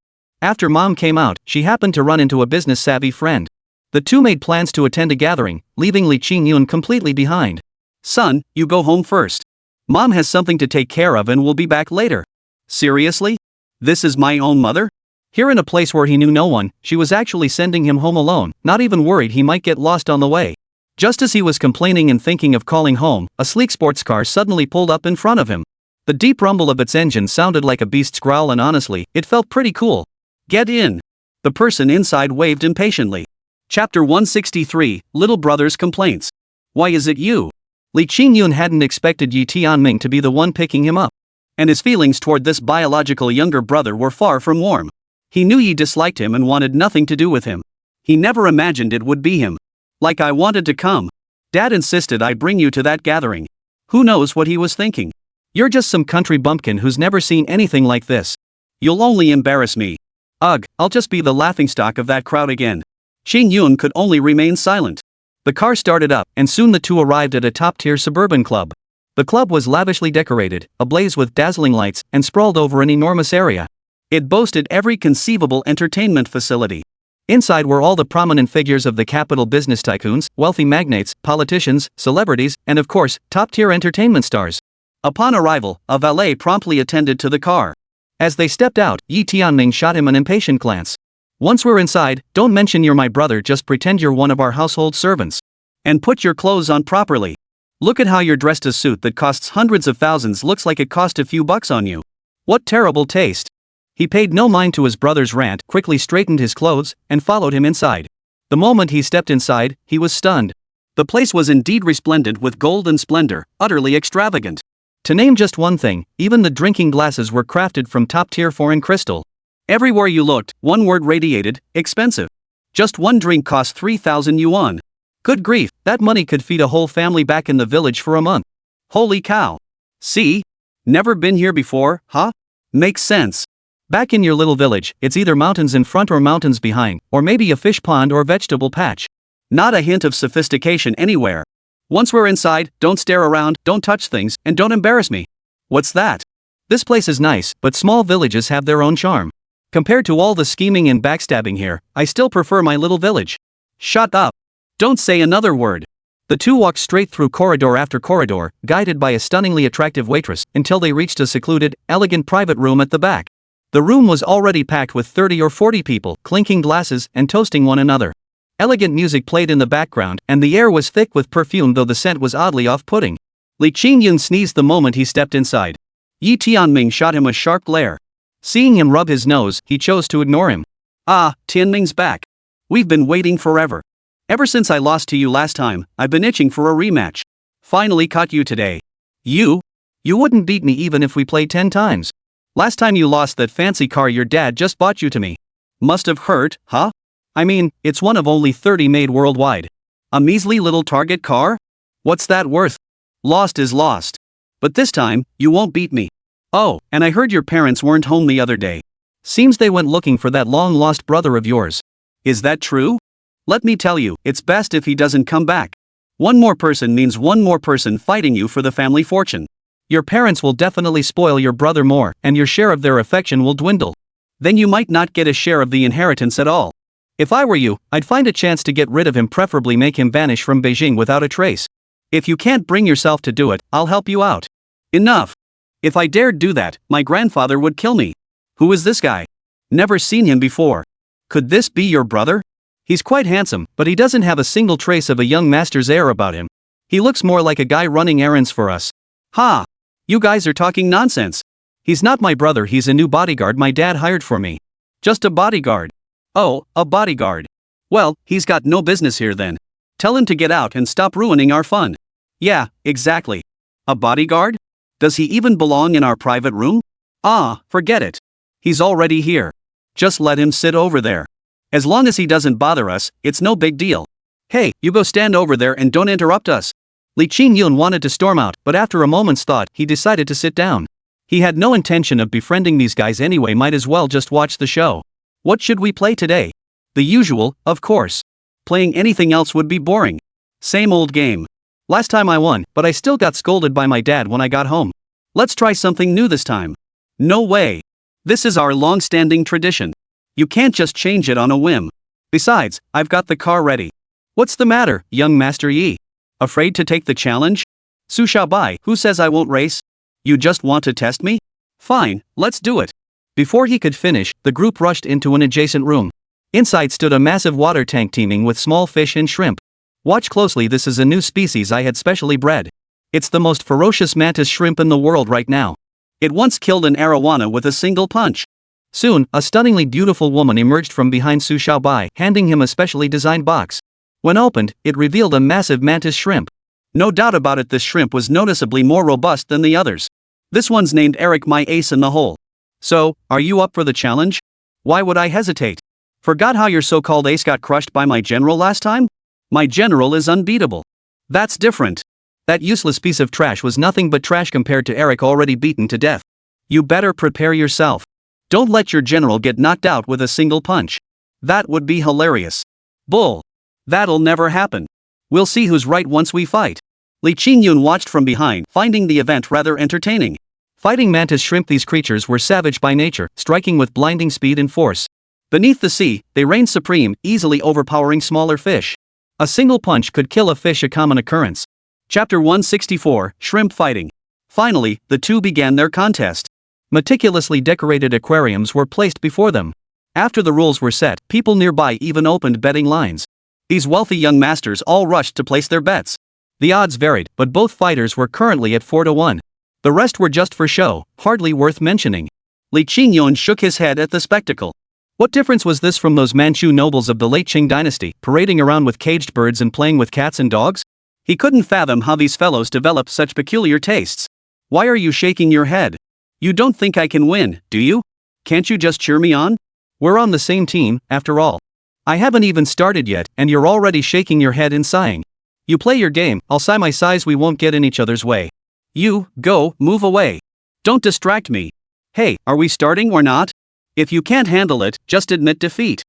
After Mom came out, she happened to run into a business-savvy friend. The two made plans to attend a gathering, leaving Li Qingyun completely behind. Son, you go home first. Mom has something to take care of and will be back later. Seriously? This is my own mother? Here in a place where he knew no one, she was actually sending him home alone, not even worried he might get lost on the way. Just as he was complaining and thinking of calling home, a sleek sports car suddenly pulled up in front of him. The deep rumble of its engine sounded like a beast's growl, and honestly, it felt pretty cool. Get in. The person inside waved impatiently. Chapter 163, Little Brother's Complaints. Why is it you? Li Qingyun hadn't expected Yi Tianming to be the one picking him up. And his feelings toward this biological younger brother were far from warm. He knew Yi disliked him and wanted nothing to do with him. He never imagined it would be him. Like, I wanted to come. Dad insisted I bring you to that gathering. Who knows what he was thinking? You're just some country bumpkin who's never seen anything like this. You'll only embarrass me. Ugh, I'll just be the laughingstock of that crowd again. Qingyun could only remain silent. The car started up, and soon the two arrived at a top-tier suburban club. The club was lavishly decorated, ablaze with dazzling lights, and sprawled over an enormous area. It boasted every conceivable entertainment facility. Inside were all the prominent figures of the capital: business tycoons, wealthy magnates, politicians, celebrities, and of course, top-tier entertainment stars. Upon arrival, a valet promptly attended to the car. As they stepped out, Yi Tianming shot him an impatient glance. Once we're inside, don't mention you're my brother, just pretend you're one of our household servants. And put your clothes on properly. Look at how you're dressed. A suit that costs hundreds of thousands looks like it cost a few bucks on you. What terrible taste. He paid no mind to his brother's rant, quickly straightened his clothes, and followed him inside. The moment he stepped inside, he was stunned. The place was indeed resplendent with gold and splendor, utterly extravagant. To name just one thing, even the drinking glasses were crafted from top-tier foreign crystal. Everywhere you looked, one word radiated: expensive. Just one drink cost 3,000 yuan. Good grief, that money could feed a whole family back in the village for a month. Holy cow. See? Never been here before, huh? Makes sense. Back in your little village, it's either mountains in front or mountains behind, or maybe a fish pond or vegetable patch. Not a hint of sophistication anywhere. Once we're inside, don't stare around, don't touch things, and don't embarrass me. What's that? This place is nice, but small villages have their own charm. Compared to all the scheming and backstabbing here, I still prefer my little village. Shut up. Don't say another word. The two walked straight through corridor after corridor, guided by a stunningly attractive waitress, until they reached a secluded, elegant private room at the back. The room was already packed with 30 or 40 people, clinking glasses and toasting one another. Elegant music played in the background, and the air was thick with perfume, though the scent was oddly off-putting. Li Qingyun sneezed the moment he stepped inside. Yi Tianming shot him a sharp glare. Seeing him rub his nose, he chose to ignore him. Ah, Tianming's back. We've been waiting forever. Ever since I lost to you last time, I've been itching for a rematch. Finally caught you today. You wouldn't beat me even if we played 10 times. Last time you lost that fancy car your dad just bought you to me. Must have hurt, huh? I mean, it's one of only 30 made worldwide. A measly little Target car? What's that worth? Lost is lost. But this time, you won't beat me. Oh, and I heard your parents weren't home the other day. Seems they went looking for that long-lost brother of yours. Is that true? Let me tell you, it's best if he doesn't come back. One more person means one more person fighting you for the family fortune. Your parents will definitely spoil your brother more, and your share of their affection will dwindle. Then you might not get a share of the inheritance at all. If I were you, I'd find a chance to get rid of him, preferably make him vanish from Beijing without a trace. If you can't bring yourself to do it, I'll help you out. Enough. If I dared do that, my grandfather would kill me. Who is this guy? Never seen him before. Could this be your brother? He's quite handsome, but he doesn't have a single trace of a young master's air about him. He looks more like a guy running errands for us. Ha! You guys are talking nonsense. He's not my brother, he's a new bodyguard my dad hired for me. Just a bodyguard. Oh, a bodyguard. Well, he's got no business here then. Tell him to get out and stop ruining our fun. Yeah, exactly. A bodyguard? Does he even belong in our private room? Ah, forget it. He's already here. Just let him sit over there. As long as he doesn't bother us, it's no big deal. Hey, you go stand over there and don't interrupt us. Li Qingyun wanted to storm out, but after a moment's thought, he decided to sit down. He had no intention of befriending these guys anyway, might as well just watch the show. What should we play today? The usual, of course. Playing anything else would be boring. Same old game. Last time I won, but I still got scolded by my dad when I got home. Let's try something new this time. No way. This is our long-standing tradition. You can't just change it on a whim. Besides, I've got the car ready. What's the matter, young Master Yi? Afraid to take the challenge? Su Xiaobai, who says I won't race? You just want to test me? Fine, let's do it. Before he could finish, the group rushed into an adjacent room. Inside stood a massive water tank teeming with small fish and shrimp. Watch closely, this is a new species I had specially bred. It's the most ferocious mantis shrimp in the world right now. It once killed an arowana with a single punch. Soon, a stunningly beautiful woman emerged from behind Su Xiaobai, handing him a specially designed box. When opened, it revealed a massive mantis shrimp. No doubt about it, this shrimp was noticeably more robust than the others. This one's named Eric, my ace in the hole. So, are you up for the challenge? Why would I hesitate? Forgot how your so-called ace got crushed by my general last time? My general is unbeatable. That's different. That useless piece of trash was nothing but trash compared to Eric already beaten to death. You better prepare yourself. Don't let your general get knocked out with a single punch. That would be hilarious. Bull. That'll never happen. We'll see who's right once we fight. Li Qingyun watched from behind, finding the event rather entertaining. Fighting mantis shrimp, these creatures were savage by nature, striking with blinding speed and force. Beneath the sea, they reigned supreme, easily overpowering smaller fish. A single punch could kill a fish, a common occurrence. Chapter 164, Shrimp Fighting. Finally, the two began their contest. Meticulously decorated aquariums were placed before them. After the rules were set, people nearby even opened betting lines. These wealthy young masters all rushed to place their bets. The odds varied, but both fighters were currently at 4-1. The rest were just for show, hardly worth mentioning. Li Qingyun shook his head at the spectacle. What difference was this from those Manchu nobles of the late Qing dynasty, parading around with caged birds and playing with cats and dogs? He couldn't fathom how these fellows developed such peculiar tastes. Why are you shaking your head? You don't think I can win, do you? Can't you just cheer me on? We're on the same team, after all. I haven't even started yet, and you're already shaking your head and sighing. You play your game, I'll sigh my sighs, we won't get in each other's way. You, go, move away. Don't distract me. Hey, are we starting or not? If you can't handle it, just admit defeat.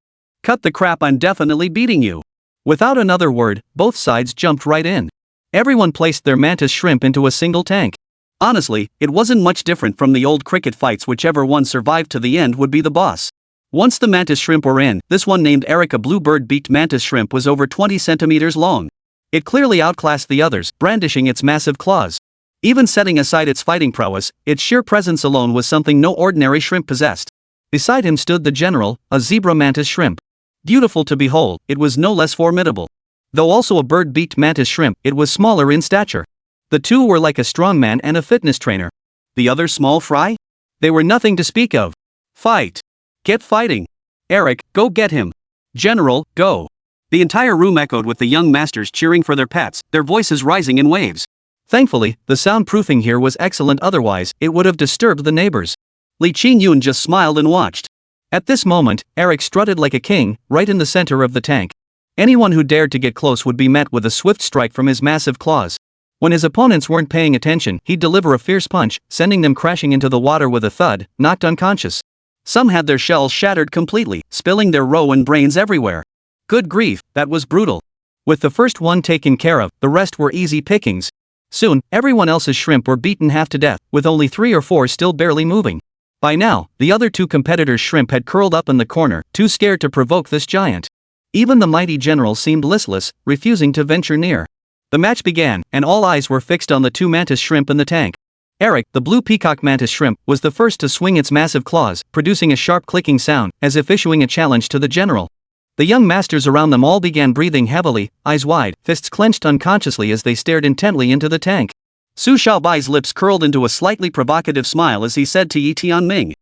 Cut the crap, I'm definitely beating you. Without another word, both sides jumped right in. Everyone placed their mantis shrimp into a single tank. Honestly, it wasn't much different from the old cricket fights. Whichever one survived to the end would be the boss. Once the mantis shrimp were in, this one named Eric, a bluebird-beaked mantis shrimp, was over 20 centimeters long. It clearly outclassed the others, brandishing its massive claws. Even setting aside its fighting prowess, its sheer presence alone was something no ordinary shrimp possessed. Beside him stood the general, a zebra mantis shrimp. Beautiful to behold, it was no less formidable. Though also a bird-beaked mantis shrimp, it was smaller in stature. The two were like a strongman and a fitness trainer. The other small fry? They were nothing to speak of. Fight! Get fighting! Eric, go get him! General, go! The entire room echoed with the young masters cheering for their pets, their voices rising in waves. Thankfully, the soundproofing here was excellent, otherwise, it would have disturbed the neighbors. Li Qingyun just smiled and watched. At this moment, Eric strutted like a king, right in the center of the tank. Anyone who dared to get close would be met with a swift strike from his massive claws. When his opponents weren't paying attention, he'd deliver a fierce punch, sending them crashing into the water with a thud, knocked unconscious. Some had their shells shattered completely, spilling their roe and brains everywhere. Good grief, that was brutal. With the first one taken care of, the rest were easy pickings. Soon, everyone else's shrimp were beaten half to death, with only 3 or 4 still barely moving. By now, the other 2 competitors' shrimp had curled up in the corner, too scared to provoke this giant. Even the mighty general seemed listless, refusing to venture near. The match began, and all eyes were fixed on the 2 mantis shrimp in the tank. Eric, the blue peacock mantis shrimp, was the first to swing its massive claws, producing a sharp clicking sound, as if issuing a challenge to the general. The young masters around them all began breathing heavily, eyes wide, fists clenched unconsciously as they stared intently into the tank. Su Xiaobai's lips curled into a slightly provocative smile as he said to Yi Tianming,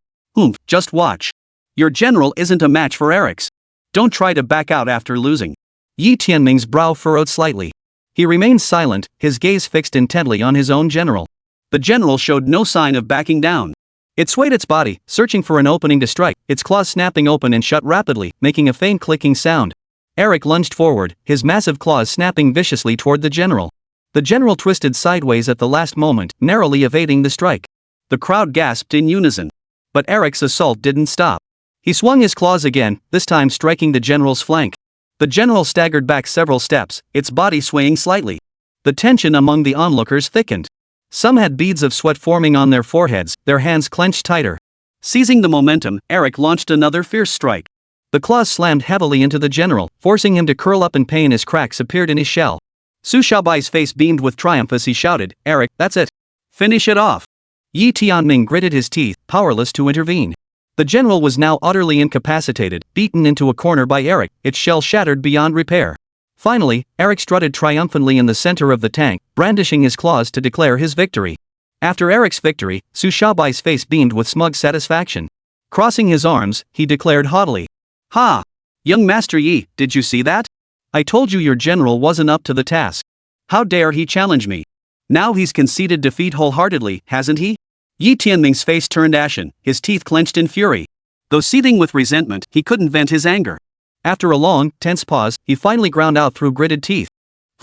just watch. Your general isn't a match for Eric's. Don't try to back out after losing. Yi Tianming's brow furrowed slightly. He remained silent, his gaze fixed intently on his own general. The general showed no sign of backing down. It swayed its body, searching for an opening to strike, its claws snapping open and shut rapidly, making a faint clicking sound. Eric lunged forward, his massive claws snapping viciously toward the general. The general twisted sideways at the last moment, narrowly evading the strike. The crowd gasped in unison. But Eric's assault didn't stop. He swung his claws again, this time striking the general's flank. The general staggered back several steps, its body swaying slightly. The tension among the onlookers thickened. Some had beads of sweat forming on their foreheads, their hands clenched tighter. Seizing the momentum, Eric launched another fierce strike. The claws slammed heavily into the general, forcing him to curl up in pain as cracks appeared in his shell. Su Xiaobai's face beamed with triumph as he shouted, "Eric, that's it. Finish it off." Yi Tianming gritted his teeth, powerless to intervene. The general was now utterly incapacitated, beaten into a corner by Eric, its shell shattered beyond repair. Finally, Eric strutted triumphantly in the center of the tank, brandishing his claws to declare his victory. After Eric's victory, Su Xiaobai's face beamed with smug satisfaction. Crossing his arms, he declared haughtily, "Ha! Young Master Yi, did you see that? I told you your general wasn't up to the task. How dare he challenge me? Now he's conceded defeat wholeheartedly, hasn't he?" Yi Tianming's face turned ashen, his teeth clenched in fury. Though seething with resentment, he couldn't vent his anger. After a long, tense pause, he finally ground out through gritted teeth,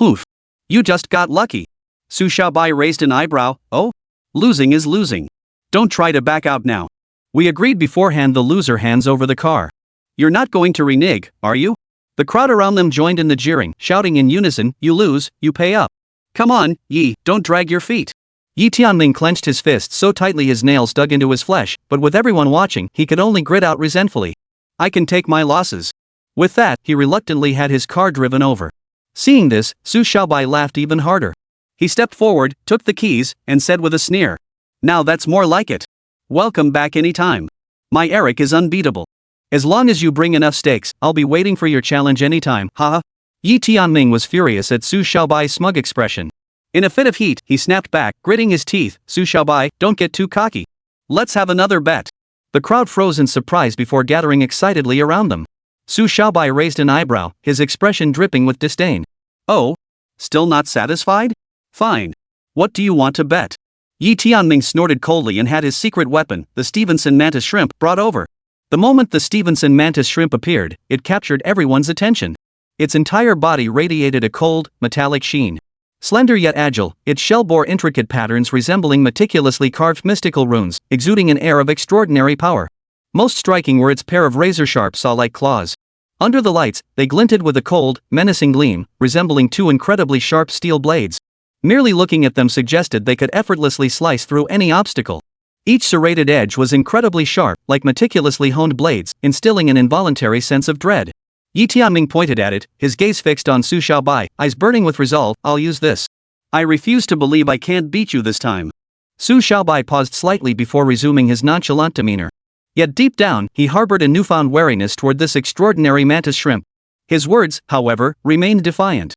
"Oof. You just got lucky." Su Xiaobai raised an eyebrow. "Oh? Losing is losing. Don't try to back out now. We agreed beforehand." The loser hands over the car. "You're not going to renege, are you?" The crowd around them joined in the jeering, shouting in unison, "You lose, you pay up." "Come on, Yi, don't drag your feet." Yi Tianming clenched his fists so tightly his nails dug into his flesh, but with everyone watching, he could only grit out resentfully, "I can take my losses." With that, he reluctantly had his car driven over. Seeing this, Su Xiaobai laughed even harder. He stepped forward, took the keys, and said with a sneer, "Now that's more like it. Welcome back anytime. My Eric is unbeatable. As long as you bring enough stakes, I'll be waiting for your challenge anytime, haha." Yi Tianming was furious at Su Xiaobai's smug expression. In a fit of heat, he snapped back, gritting his teeth, "Su Xiaobai, don't get too cocky. Let's have another bet." The crowd froze in surprise before gathering excitedly around them. Su Xiaobai raised an eyebrow, his expression dripping with disdain. "Oh? Still not satisfied? Fine. What do you want to bet?" Yi Tianming snorted coldly and had his secret weapon, the Stevenson mantis shrimp, brought over. The moment the Stevenson mantis shrimp appeared, it captured everyone's attention. Its entire body radiated a cold, metallic sheen. Slender yet agile, its shell bore intricate patterns resembling meticulously carved mystical runes, exuding an air of extraordinary power. Most striking were its pair of razor-sharp saw-like claws. Under the lights, they glinted with a cold, menacing gleam, resembling two incredibly sharp steel blades. Merely looking at them suggested they could effortlessly slice through any obstacle. Each serrated edge was incredibly sharp, like meticulously honed blades, instilling an involuntary sense of dread. Yi Tianming pointed at it, his gaze fixed on Su Xiaobai, eyes burning with resolve. "I'll use this. I refuse to believe I can't beat you this time." Su Xiaobai paused slightly before resuming his nonchalant demeanor. Yet deep down, he harbored a newfound wariness toward this extraordinary mantis shrimp. His words, however, remained defiant.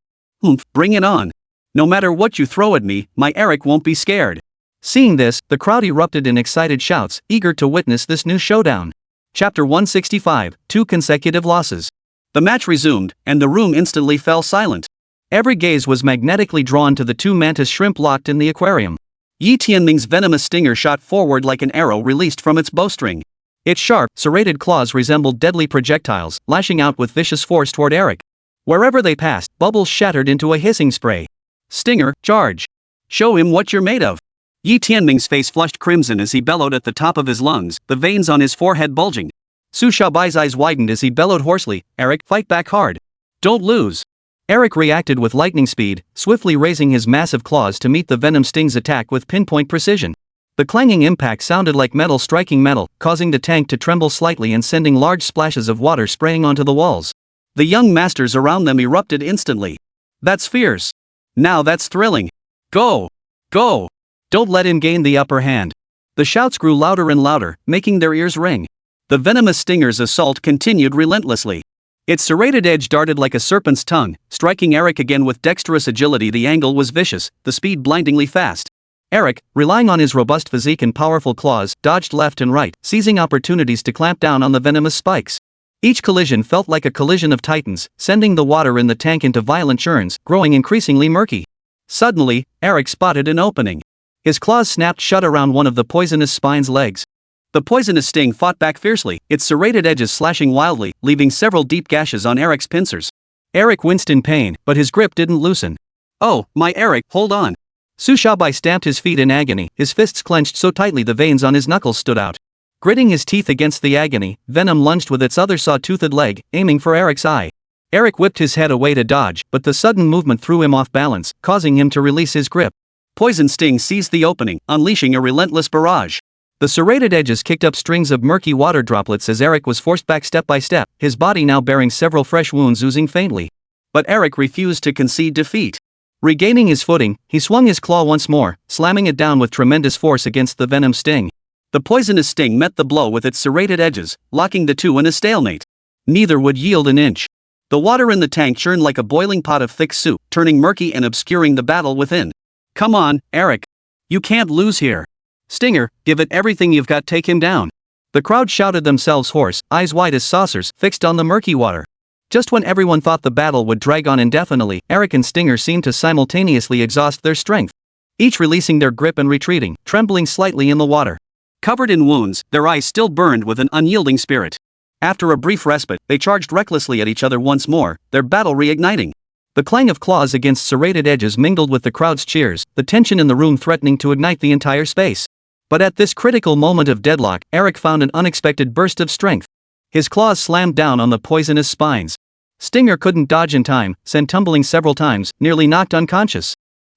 Bring it on. No matter what you throw at me, my Eric won't be scared." Seeing this, the crowd erupted in excited shouts, eager to witness this new showdown. Chapter 165, 2 consecutive losses. The match resumed, and the room instantly fell silent. Every gaze was magnetically drawn to the two mantis shrimp locked in the aquarium. Yi Tianming's venomous stinger shot forward like an arrow released from its bowstring. Its sharp, serrated claws resembled deadly projectiles, lashing out with vicious force toward Eric. Wherever they passed, bubbles shattered into a hissing spray. "Stinger, charge! Show him what you're made of!" Yi Tianming's face flushed crimson as he bellowed at the top of his lungs, the veins on his forehead bulging. Su Xiaobai's eyes widened as he bellowed hoarsely, "Eric, fight back hard. Don't lose." Eric reacted with lightning speed, swiftly raising his massive claws to meet the venom sting's attack with pinpoint precision. The clanging impact sounded like metal striking metal, causing the tank to tremble slightly and sending large splashes of water spraying onto the walls. The young masters around them erupted instantly. "That's fierce. Now that's thrilling. Go! Go! Don't let him gain the upper hand." The shouts grew louder and louder, making their ears ring. The venomous stinger's assault continued relentlessly. Its serrated edge darted like a serpent's tongue, striking Eric again with dexterous agility. The angle was vicious, the speed blindingly fast. Eric, relying on his robust physique and powerful claws, dodged left and right, seizing opportunities to clamp down on the venomous spikes. Each collision felt like a collision of titans, sending the water in the tank into violent churns, growing increasingly murky. Suddenly, Eric spotted an opening. His claws snapped shut around one of the poisonous spine's legs. The poisonous sting fought back fiercely, its serrated edges slashing wildly, leaving several deep gashes on Eric's pincers. Eric winced in pain, but his grip didn't loosen. "Oh, my Eric, hold on." Su Xiaobai stamped his feet in agony, his fists clenched so tightly the veins on his knuckles stood out. Gritting his teeth against the agony, Venom lunged with its other saw-toothed leg, aiming for Eric's eye. Eric whipped his head away to dodge, but the sudden movement threw him off balance, causing him to release his grip. Poison sting seized the opening, unleashing a relentless barrage. The serrated edges kicked up strings of murky water droplets as Eric was forced back step by step, his body now bearing several fresh wounds oozing faintly. But Eric refused to concede defeat. Regaining his footing, he swung his claw once more, slamming it down with tremendous force against the venom sting. The poisonous sting met the blow with its serrated edges, locking the two in a stalemate. Neither would yield an inch. The water in the tank churned like a boiling pot of thick soup, turning murky and obscuring the battle within. "Come on, Eric. You can't lose here. Stinger, give it everything you've got, take him down." The crowd shouted themselves hoarse, eyes wide as saucers, fixed on the murky water. Just when everyone thought the battle would drag on indefinitely, Eric and Stinger seemed to simultaneously exhaust their strength. Each releasing their grip and retreating, trembling slightly in the water. Covered in wounds, their eyes still burned with an unyielding spirit. After a brief respite, they charged recklessly at each other once more, their battle reigniting. The clang of claws against serrated edges mingled with the crowd's cheers, the tension in the room threatening to ignite the entire space. But at this critical moment of deadlock, Eric found an unexpected burst of strength. His claws slammed down on the poisonous spines. Stinger couldn't dodge in time, sent tumbling several times, nearly knocked unconscious.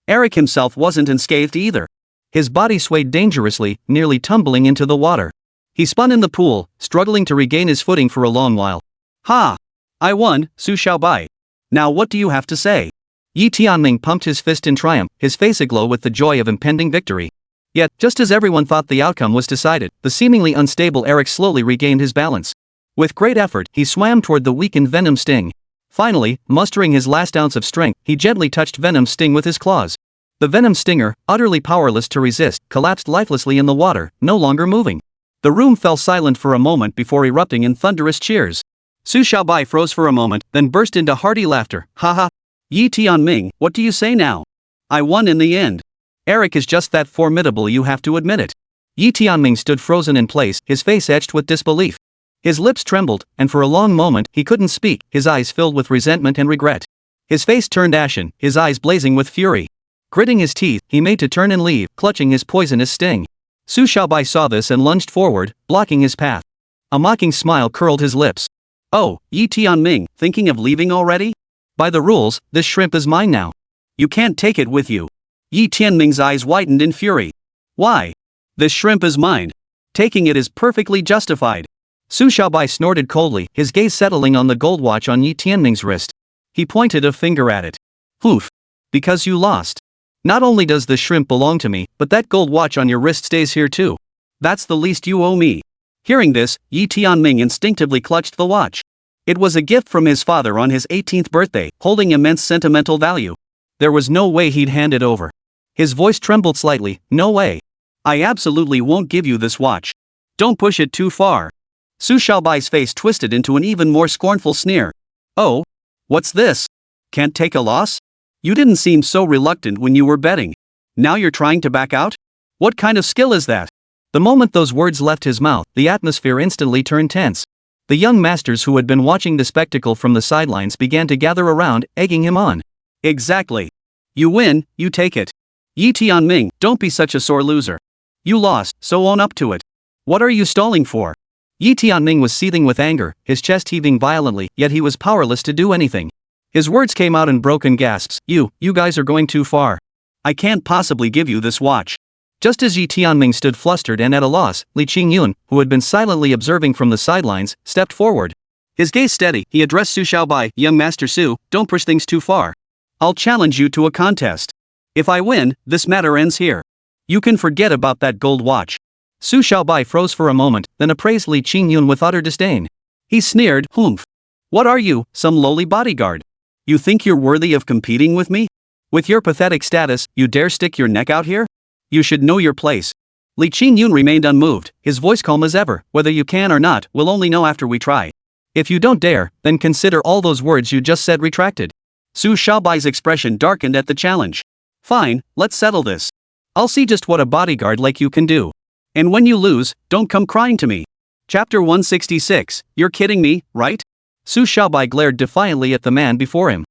Eric himself wasn't unscathed either. His body swayed dangerously, nearly tumbling into the water. He spun in the pool, struggling to regain his footing for a long while. "Ha! I won, Su Xiaobai. Now what do you have to say?" Yi Tianming pumped his fist in triumph, his face aglow with the joy of impending victory. Yet, just as everyone thought the outcome was decided, the seemingly unstable Eric slowly regained his balance. With great effort, he swam toward the weakened venom sting. Finally, mustering his last ounce of strength, he gently touched venom sting with his claws. The venom stinger, utterly powerless to resist, collapsed lifelessly in the water, no longer moving. The room fell silent for a moment before erupting in thunderous cheers. Su Xiaobai froze for a moment, then burst into hearty laughter. "Ha ha! Yi Tianming, what do you say now? I won in the end." Eric is just that formidable, you have to admit it. Yi Tianming stood frozen in place, his face etched with disbelief. His lips trembled, and for a long moment he couldn't speak, his eyes filled with resentment and regret. His face turned ashen, his eyes blazing with fury. Gritting his teeth, he made to turn and leave, clutching his poisonous sting. Su Xiaobai saw this and lunged forward, blocking his path. A mocking smile curled his lips. Oh, Yi Tianming, thinking of leaving already? By the rules, this shrimp is mine now. You can't take it with you. Yi Tianming's eyes widened in fury. Why? This shrimp is mine. Taking it is perfectly justified. Su Xiaobai snorted coldly, his gaze settling on the gold watch on Yi Tianming's wrist. He pointed a finger at it. Oof. Because you lost. Not only does the shrimp belong to me, but that gold watch on your wrist stays here too. That's the least you owe me. Hearing this, Yi Tianming instinctively clutched the watch. It was a gift from his father on his 18th birthday, holding immense sentimental value. There was no way he'd hand it over. His voice trembled slightly. No way. I absolutely won't give you this watch. Don't push it too far. Su Xiaobai's face twisted into an even more scornful sneer. Oh? What's this? Can't take a loss? You didn't seem so reluctant when you were betting. Now you're trying to back out? What kind of skill is that? The moment those words left his mouth, the atmosphere instantly turned tense. The young masters who had been watching the spectacle from the sidelines began to gather around, egging him on. Exactly. You win, you take it. Yi Tianming, don't be such a sore loser. You lost, so own up to it. What are you stalling for? Yi Tianming was seething with anger, his chest heaving violently, yet he was powerless to do anything. His words came out in broken gasps. You guys are going too far. I can't possibly give you this watch. Just as Yi Tianming stood flustered and at a loss, Li Qingyun, who had been silently observing from the sidelines, stepped forward. His gaze steady, he addressed Su Xiaobai. Young Master Su, don't push things too far. I'll challenge you to a contest. If I win, this matter ends here. You can forget about that gold watch. Su Xiaobai froze for a moment, then appraised Li Qingyun with utter disdain. He sneered, Humph. What are you, some lowly bodyguard? You think you're worthy of competing with me? With your pathetic status, you dare stick your neck out here? You should know your place. Li Qingyun remained unmoved, his voice calm as ever. Whether you can or not, we'll only know after we try. If you don't dare, then consider all those words you just said retracted. Su Xiaobai's expression darkened at the challenge. Fine, let's settle this. I'll see just what a bodyguard like you can do. And when you lose, don't come crying to me. Chapter 166, You're kidding me, right? Su Xiaobai glared defiantly at the man before him.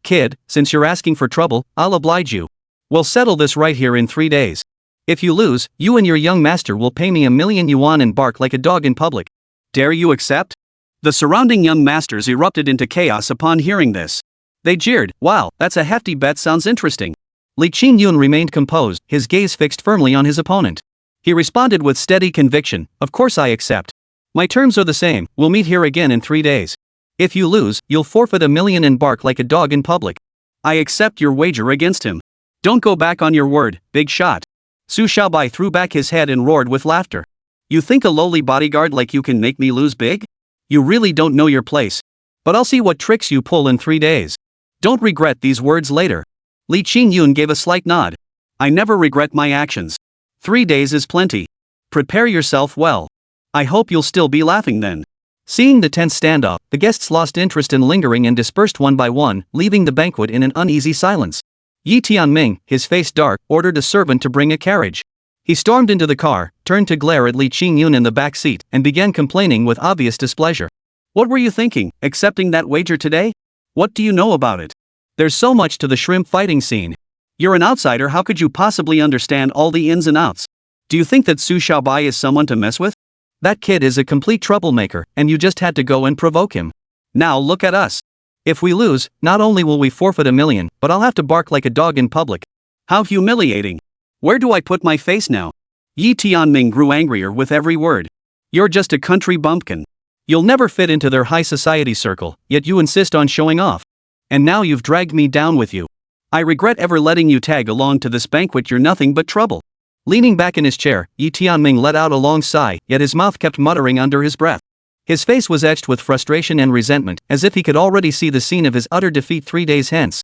Kid, since you're asking for trouble, I'll oblige you. We'll settle this right here in 3 days. If you lose, you and your young master will pay me 1,000,000 yuan and bark like a dog in public. Dare you accept? The surrounding young masters erupted into chaos upon hearing this. They jeered. Wow, that's a hefty bet, sounds interesting. Li Qingyun remained composed, his gaze fixed firmly on his opponent. He responded with steady conviction, of course I accept. My terms are the same, we'll meet here again in 3 days. If you lose, you'll forfeit 1,000,000 and bark like a dog in public. I accept your wager against him. Don't go back on your word, big shot. Su Xiaobai threw back his head and roared with laughter. You think a lowly bodyguard like you can make me lose big? You really don't know your place. But I'll see what tricks you pull in 3 days. Don't regret these words later. Li Qingyun gave a slight nod. I never regret my actions. 3 days is plenty. Prepare yourself well. I hope you'll still be laughing then. Seeing the tense standoff, the guests lost interest in lingering and dispersed one by one, leaving the banquet in an uneasy silence. Yi Tianming, his face dark, ordered a servant to bring a carriage. He stormed into the car, turned to glare at Li Qingyun in the back seat, and began complaining with obvious displeasure. What were you thinking, accepting that wager today? What do you know about it? There's so much to the shrimp fighting scene. You're an outsider, how could you possibly understand all the ins and outs? Do you think that Su Xiaobai is someone to mess with? That kid is a complete troublemaker, and you just had to go and provoke him. Now look at us. If we lose, not only will we forfeit 1,000,000, but I'll have to bark like a dog in public. How humiliating. Where do I put my face now? Yi Tianming grew angrier with every word. You're just a country bumpkin. You'll never fit into their high society circle, yet you insist on showing off. And now you've dragged me down with you. I regret ever letting you tag along to this banquet, you're nothing but trouble. Leaning back in his chair, Yi Tianming let out a long sigh, yet his mouth kept muttering under his breath. His face was etched with frustration and resentment, as if he could already see the scene of his utter defeat 3 days hence.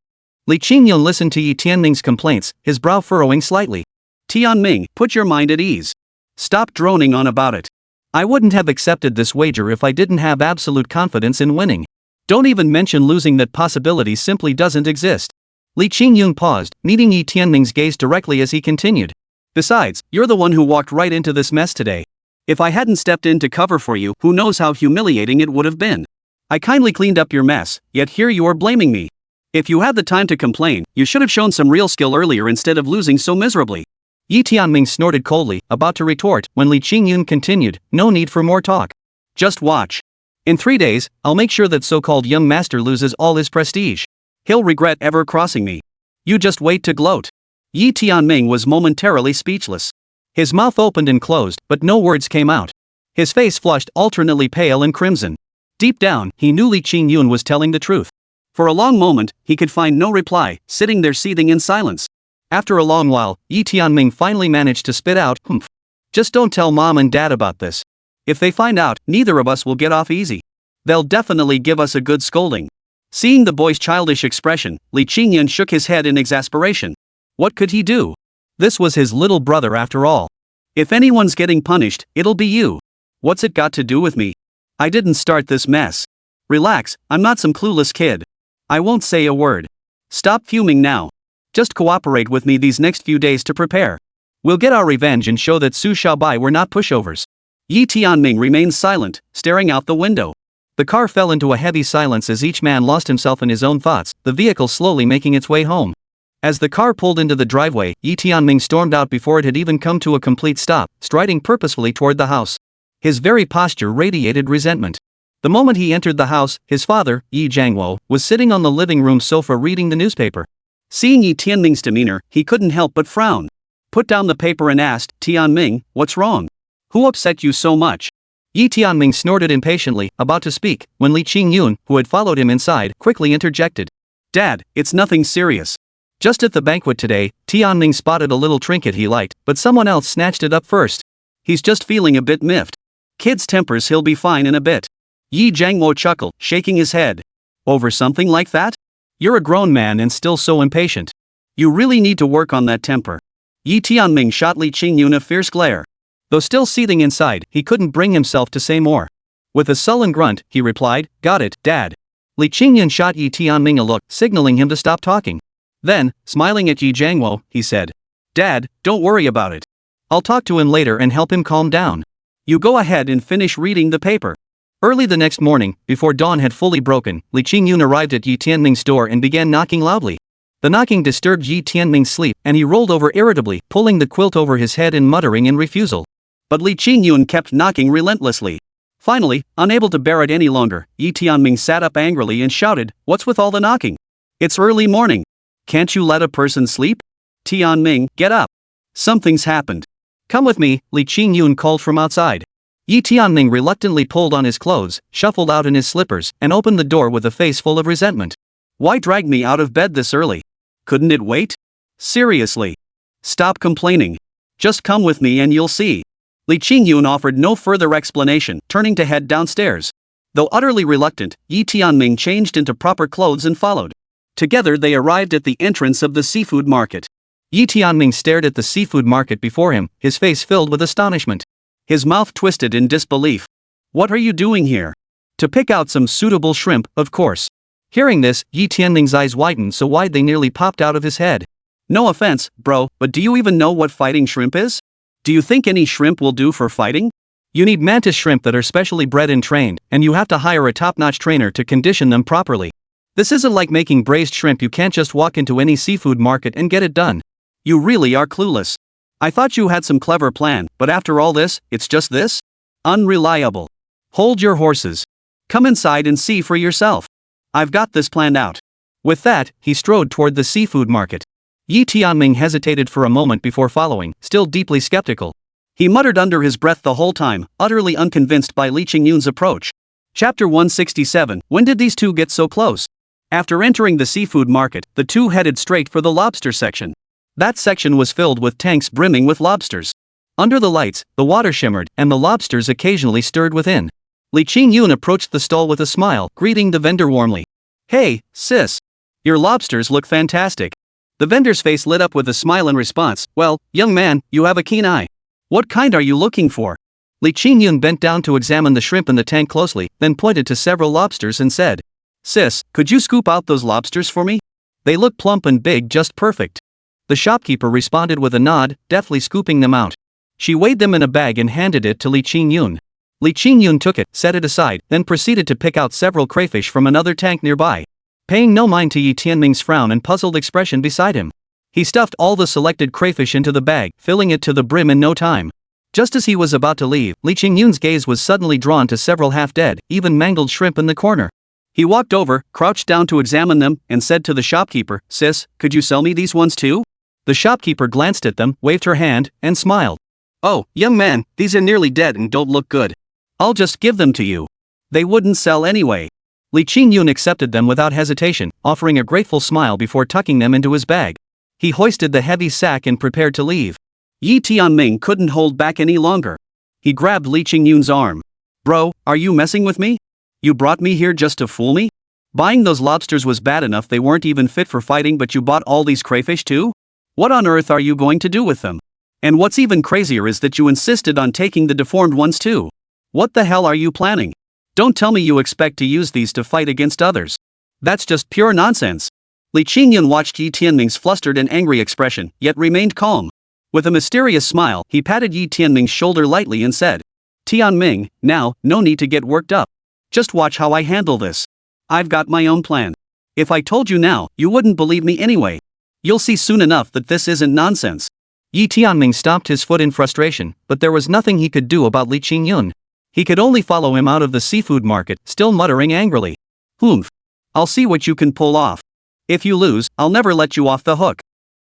Li Qingyun listened to Yi Tianming's complaints, his brow furrowing slightly. Tianming, put your mind at ease. Stop droning on about it. I wouldn't have accepted this wager if I didn't have absolute confidence in winning. Don't even mention losing, that possibility simply doesn't exist. Li Qingyun paused, meeting Yi Tianming's gaze directly as he continued. Besides, you're the one who walked right into this mess today. If I hadn't stepped in to cover for you, who knows how humiliating it would have been. I kindly cleaned up your mess, yet here you are blaming me. If you had the time to complain, you should have shown some real skill earlier instead of losing so miserably. Yi Tianming snorted coldly, about to retort, when Li Qingyun continued, no need for more talk. Just watch. In 3 days, I'll make sure that so-called young master loses all his prestige. He'll regret ever crossing me. You just wait to gloat. Yi Tianming was momentarily speechless. His mouth opened and closed, but no words came out. His face flushed alternately pale and crimson. Deep down, he knew Li Qingyun was telling the truth. For a long moment, he could find no reply, sitting there seething in silence. After a long while, Yi Tianming finally managed to spit out, "Humph. Just don't tell mom and dad about this. If they find out, neither of us will get off easy. They'll definitely give us a good scolding." Seeing the boy's childish expression, Li Qingyun shook his head in exasperation. What could he do? This was his little brother after all. If anyone's getting punished, it'll be you. What's it got to do with me? I didn't start this mess. Relax, I'm not some clueless kid. I won't say a word. Stop fuming now. Just cooperate with me these next few days to prepare. We'll get our revenge and show that Su Xiaobai were not pushovers. Yi Tianming remained silent, staring out the window. The car fell into a heavy silence as each man lost himself in his own thoughts, the vehicle slowly making its way home. As the car pulled into the driveway, Yi Tianming stormed out before it had even come to a complete stop, striding purposefully toward the house. His very posture radiated resentment. The moment he entered the house, his father, Yi Jiangwo, was sitting on the living room sofa reading the newspaper. Seeing Yi Tianming's demeanor, he couldn't help but frown. Put down the paper and asked, Tianming, what's wrong? Who upset you so much? Yi Tianming snorted impatiently, about to speak, when Li Qingyun, who had followed him inside, quickly interjected. Dad, it's nothing serious. Just at the banquet today, Tianming spotted a little trinket he liked, but someone else snatched it up first. He's just feeling a bit miffed. Kids' tempers, he'll be fine in a bit. Yi Jiangwo chuckled, shaking his head. Over something like that? You're a grown man and still so impatient. You really need to work on that temper. Yi Tianming shot Li Qingyun a fierce glare. Though still seething inside, he couldn't bring himself to say more. With a sullen grunt, he replied, got it, Dad. Li Qingyun shot Yi Tianming a look, signaling him to stop talking. Then, smiling at Yi Jiangwo, he said, Dad, don't worry about it. I'll talk to him later and help him calm down. You go ahead and finish reading the paper. Early the next morning, before dawn had fully broken, Li Qingyun arrived at Yi Tianming's door and began knocking loudly. The knocking disturbed Yi Tianming's sleep, and he rolled over irritably, pulling the quilt over his head and muttering in refusal. But Li Qingyun kept knocking relentlessly. Finally, unable to bear it any longer, Yi Tianming sat up angrily and shouted, what's with all the knocking? It's early morning. Can't you let a person sleep? Tianming, get up. Something's happened. Come with me, Li Qingyun called from outside. Yi Tianming reluctantly pulled on his clothes, shuffled out in his slippers, and opened the door with a face full of resentment. Why drag me out of bed this early? Couldn't it wait? Seriously. Stop complaining. Just come with me and you'll see. Li Qingyun offered no further explanation, turning to head downstairs. Though utterly reluctant, Yi Tianming changed into proper clothes and followed. Together they arrived at the entrance of the seafood market. Yi Tianming stared at the seafood market before him, his face filled with astonishment. His mouth twisted in disbelief. What are you doing here? To pick out some suitable shrimp, of course. Hearing this, Yi Tianming's eyes widened so wide they nearly popped out of his head. No offense, bro, but do you even know what fighting shrimp is? Do you think any shrimp will do for fighting? You need mantis shrimp that are specially bred and trained, and you have to hire a top-notch trainer to condition them properly. This isn't like making braised shrimp. You can't just walk into any seafood market and get it done. You really are clueless. I thought you had some clever plan, but after all this, it's just this? Unreliable. Hold your horses. Come inside and see for yourself. I've got this planned out. With that, he strode toward the seafood market. Yi Tianming hesitated for a moment before following, still deeply skeptical. He muttered under his breath the whole time, utterly unconvinced by Li Qingyun's approach. Chapter 167. When did these two get so close? After entering the seafood market, the two headed straight for the lobster section. That section was filled with tanks brimming with lobsters. Under the lights, the water shimmered, and the lobsters occasionally stirred within. Li Qingyun approached the stall with a smile, greeting the vendor warmly. Hey, sis. Your lobsters look fantastic. The vendor's face lit up with a smile in response. Well, young man, you have a keen eye. What kind are you looking for? Li Qingyun bent down to examine the shrimp in the tank closely, then pointed to several lobsters and said, Sis, could you scoop out those lobsters for me? They look plump and big, just perfect. The shopkeeper responded with a nod, deftly scooping them out. She weighed them in a bag and handed it to Li Qingyun. Li Qingyun took it, set it aside, then proceeded to pick out several crayfish from another tank nearby. Paying no mind to Yi Tianming's frown and puzzled expression beside him, he stuffed all the selected crayfish into the bag, filling it to the brim in no time. Just as he was about to leave, Li Qingyun's gaze was suddenly drawn to several half-dead, even mangled shrimp in the corner. He walked over, crouched down to examine them, and said to the shopkeeper, "Sis, could you sell me these ones too?" The shopkeeper glanced at them, waved her hand, and smiled. "Oh, young man, these are nearly dead and don't look good. I'll just give them to you. They wouldn't sell anyway." Li Qingyun accepted them without hesitation, offering a grateful smile before tucking them into his bag. He hoisted the heavy sack and prepared to leave. Yi Tianming couldn't hold back any longer. He grabbed Li Qingyun's arm. "Bro, are you messing with me? You brought me here just to fool me? Buying those lobsters was bad enough, they weren't even fit for fighting, but you bought all these crayfish too? What on earth are you going to do with them? And what's even crazier is that you insisted on taking the deformed ones too. What the hell are you planning? Don't tell me you expect to use these to fight against others. That's just pure nonsense." Li Qingyun watched Yi Tianming's flustered and angry expression, yet remained calm. With a mysterious smile, he patted Yi Tianming's shoulder lightly and said, "Tianming, now, no need to get worked up. Just watch how I handle this. I've got my own plan. If I told you now, you wouldn't believe me anyway. You'll see soon enough that this isn't nonsense." Yi Tianming stomped his foot in frustration, but there was nothing he could do about Li Qingyun. He could only follow him out of the seafood market, still muttering angrily. "Humph. I'll see what you can pull off. If you lose, I'll never let you off the hook."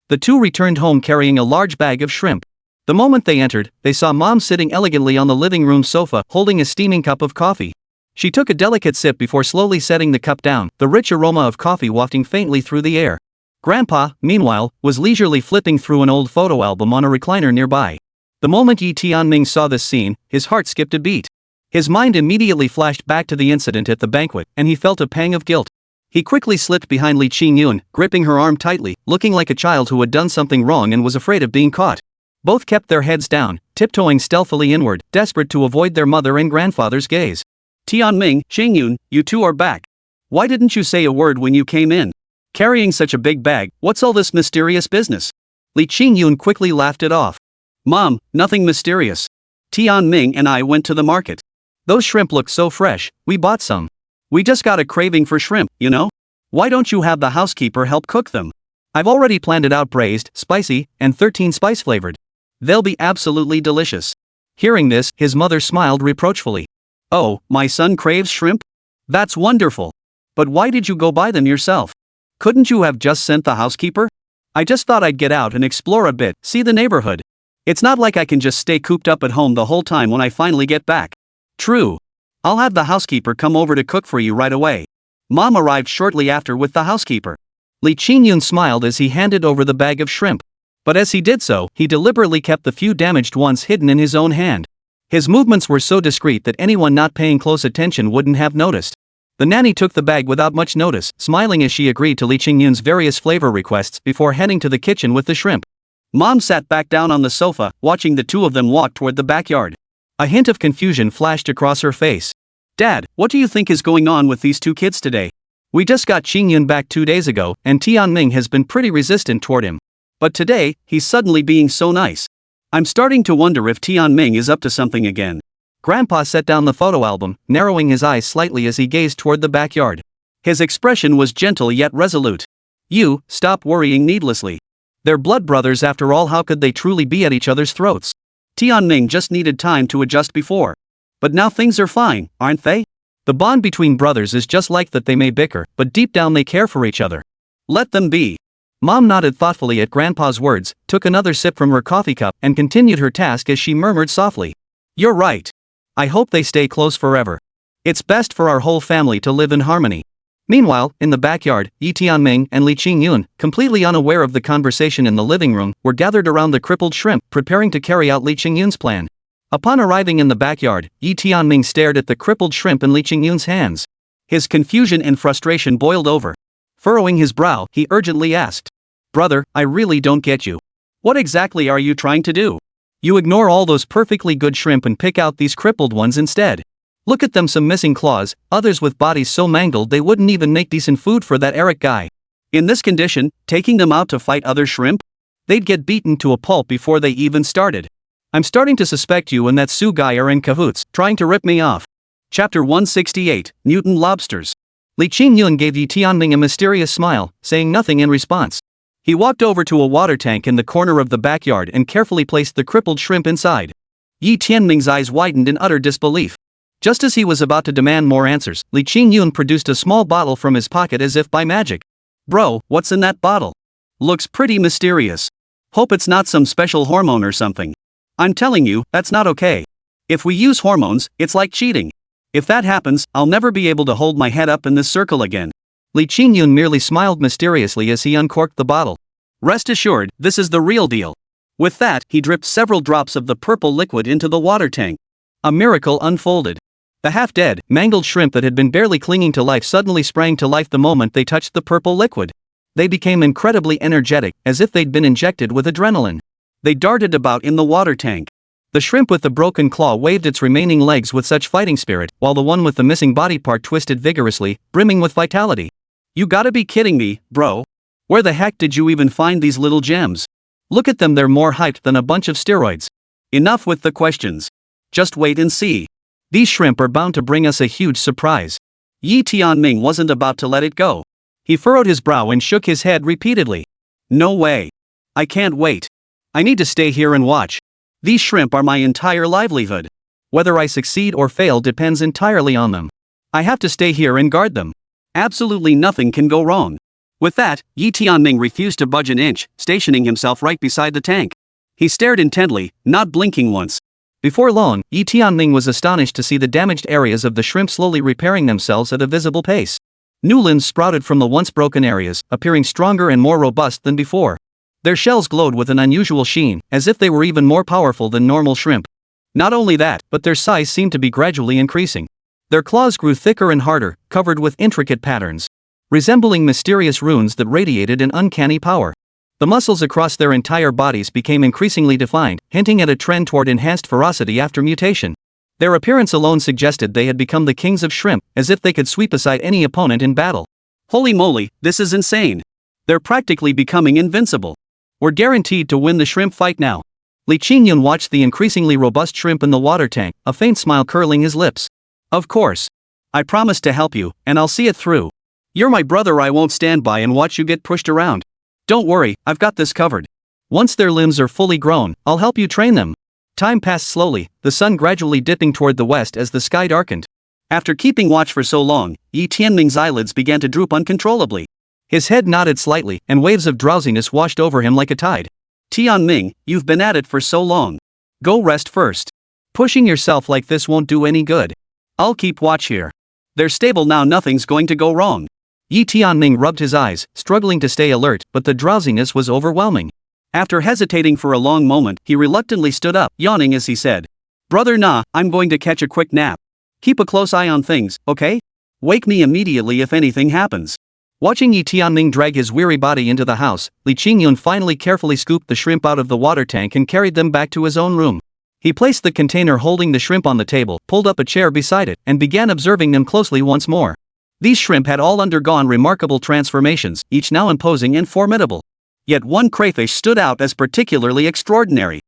The two returned home carrying a large bag of shrimp. The moment they entered, they saw Mom sitting elegantly on the living room sofa, holding a steaming cup of coffee. She took a delicate sip before slowly setting the cup down, the rich aroma of coffee wafting faintly through the air. Grandpa, meanwhile, was leisurely flipping through an old photo album on a recliner nearby. The moment Yi Tianming saw this scene, his heart skipped a beat. His mind immediately flashed back to the incident at the banquet, and he felt a pang of guilt. He quickly slipped behind Li Qingyun, gripping her arm tightly, looking like a child who had done something wrong and was afraid of being caught. Both kept their heads down, tiptoeing stealthily inward, desperate to avoid their mother and grandfather's gaze. "Tianming, Qingyun, you two are back. Why didn't you say a word when you came in? Carrying such a big bag, what's all this mysterious business?" Li Qingyun quickly laughed it off. "Mom, nothing mysterious. Tianming and I went to the market. Those shrimp look so fresh, we bought some. We just got a craving for shrimp, you know? Why don't you have the housekeeper help cook them? I've already planned it out, braised, spicy, and 13 spice flavored. They'll be absolutely delicious." Hearing this, his mother smiled reproachfully. "Oh, my son craves shrimp? That's wonderful. But why did you go buy them yourself? Couldn't you have just sent the housekeeper? I just thought I'd get out and explore a bit, see the neighborhood. It's not like I can just stay cooped up at home the whole time when I finally get back." "True. I'll have the housekeeper come over to cook for you right away." Mom arrived shortly after with the housekeeper. Li Qingyun smiled as he handed over the bag of shrimp. But as he did so, he deliberately kept the few damaged ones hidden in his own hand. His movements were so discreet that anyone not paying close attention wouldn't have noticed. The nanny took the bag without much notice, smiling as she agreed to Li Qingyun's various flavor requests before heading to the kitchen with the shrimp. Mom sat back down on the sofa, watching the two of them walk toward the backyard. A hint of confusion flashed across her face. "Dad, what do you think is going on with these two kids today? We just got Qingyun back 2 days ago, and Tianming has been pretty resistant toward him. But today, he's suddenly being so nice. I'm starting to wonder if Tianming is up to something again." Grandpa set down the photo album, narrowing his eyes slightly as he gazed toward the backyard. His expression was gentle yet resolute. "You, stop worrying needlessly. They're blood brothers after all, how could they truly be at each other's throats? Tianming just needed time to adjust before. But now things are fine, aren't they? The bond between brothers is just like that, they may bicker, but deep down they care for each other. Let them be." Mom nodded thoughtfully at Grandpa's words, took another sip from her coffee cup, and continued her task as she murmured softly. "You're right. I hope they stay close forever. It's best for our whole family to live in harmony." Meanwhile, in the backyard, Yi Tianming and Li Qingyun, completely unaware of the conversation in the living room, were gathered around the crippled shrimp, preparing to carry out Li Qingyun's plan. Upon arriving in the backyard, Yi Tianming stared at the crippled shrimp in Li Qingyun's hands. His confusion and frustration boiled over. Furrowing his brow, he urgently asked, "Brother, I really don't get you. What exactly are you trying to do? You ignore all those perfectly good shrimp and pick out these crippled ones instead. Look at them, some missing claws, others with bodies so mangled they wouldn't even make decent food for that Eric guy. In this condition, taking them out to fight other shrimp? They'd get beaten to a pulp before they even started. I'm starting to suspect you and that Sue guy are in cahoots, trying to rip me off. Chapter 168, Mutant Lobsters. Li Qingyun gave Yi Tianming a mysterious smile, saying nothing in response. He walked over to a water tank in the corner of the backyard and carefully placed the crippled shrimp inside. Yi Tianming's eyes widened in utter disbelief. Just as he was about to demand more answers, Li Qingyun produced a small bottle from his pocket as if by magic. Bro, what's in that bottle? Looks pretty mysterious. Hope it's not some special hormone or something. I'm telling you, that's not okay. If we use hormones, it's like cheating. If that happens, I'll never be able to hold my head up in this circle again. Li Qingyun merely smiled mysteriously as he uncorked the bottle. Rest assured, this is the real deal. With that, he dripped several drops of the purple liquid into the water tank. A miracle unfolded. The half-dead, mangled shrimp that had been barely clinging to life suddenly sprang to life the moment they touched the purple liquid. They became incredibly energetic, as if they'd been injected with adrenaline. They darted about in the water tank. The shrimp with the broken claw waved its remaining legs with such fighting spirit, while the one with the missing body part twisted vigorously, brimming with vitality. You gotta be kidding me, bro. Where the heck did you even find these little gems? Look at them, they're more hyped than a bunch of steroids. Enough with the questions. Just wait and see. These shrimp are bound to bring us a huge surprise. Yi Tianming wasn't about to let it go. He furrowed his brow and shook his head repeatedly. No way. I can't wait. I need to stay here and watch. These shrimp are my entire livelihood. Whether I succeed or fail depends entirely on them. I have to stay here and guard them. Absolutely nothing can go wrong. With that, Yi Tianming refused to budge an inch, stationing himself right beside the tank. He stared intently, not blinking once. Before long, Yi Tianming was astonished to see the damaged areas of the shrimp slowly repairing themselves at a visible pace. New limbs sprouted from the once broken areas, appearing stronger and more robust than before. Their shells glowed with an unusual sheen, as if they were even more powerful than normal shrimp. Not only that, but their size seemed to be gradually increasing. Their claws grew thicker and harder, covered with intricate patterns, resembling mysterious runes that radiated an uncanny power. The muscles across their entire bodies became increasingly defined, hinting at a trend toward enhanced ferocity after mutation. Their appearance alone suggested they had become the kings of shrimp, as if they could sweep aside any opponent in battle. Holy moly, this is insane. They're practically becoming invincible. We're guaranteed to win the shrimp fight now. Li Qingyun watched the increasingly robust shrimp in the water tank, a faint smile curling his lips. Of course. I promise to help you, and I'll see it through. You're my brother, I won't stand by and watch you get pushed around. Don't worry, I've got this covered. Once their limbs are fully grown, I'll help you train them. Time passed slowly, the sun gradually dipping toward the west as the sky darkened. After keeping watch for so long, Yi Tianming's eyelids began to droop uncontrollably. His head nodded slightly, and waves of drowsiness washed over him like a tide. Tianming, you've been at it for so long. Go rest first. Pushing yourself like this won't do any good. I'll keep watch here. They're stable now, nothing's going to go wrong. Yi Tianming rubbed his eyes, struggling to stay alert, but the drowsiness was overwhelming. After hesitating for a long moment, he reluctantly stood up, yawning as he said, Brother Nah, I'm going to catch a quick nap. Keep a close eye on things, okay? Wake me immediately if anything happens. Watching Yi Tianming drag his weary body into the house, Li Qingyun finally carefully scooped the shrimp out of the water tank and carried them back to his own room. He placed the container holding the shrimp on the table, pulled up a chair beside it, and began observing them closely once more. These shrimp had all undergone remarkable transformations, each now imposing and formidable. Yet one crayfish stood out as particularly extraordinary.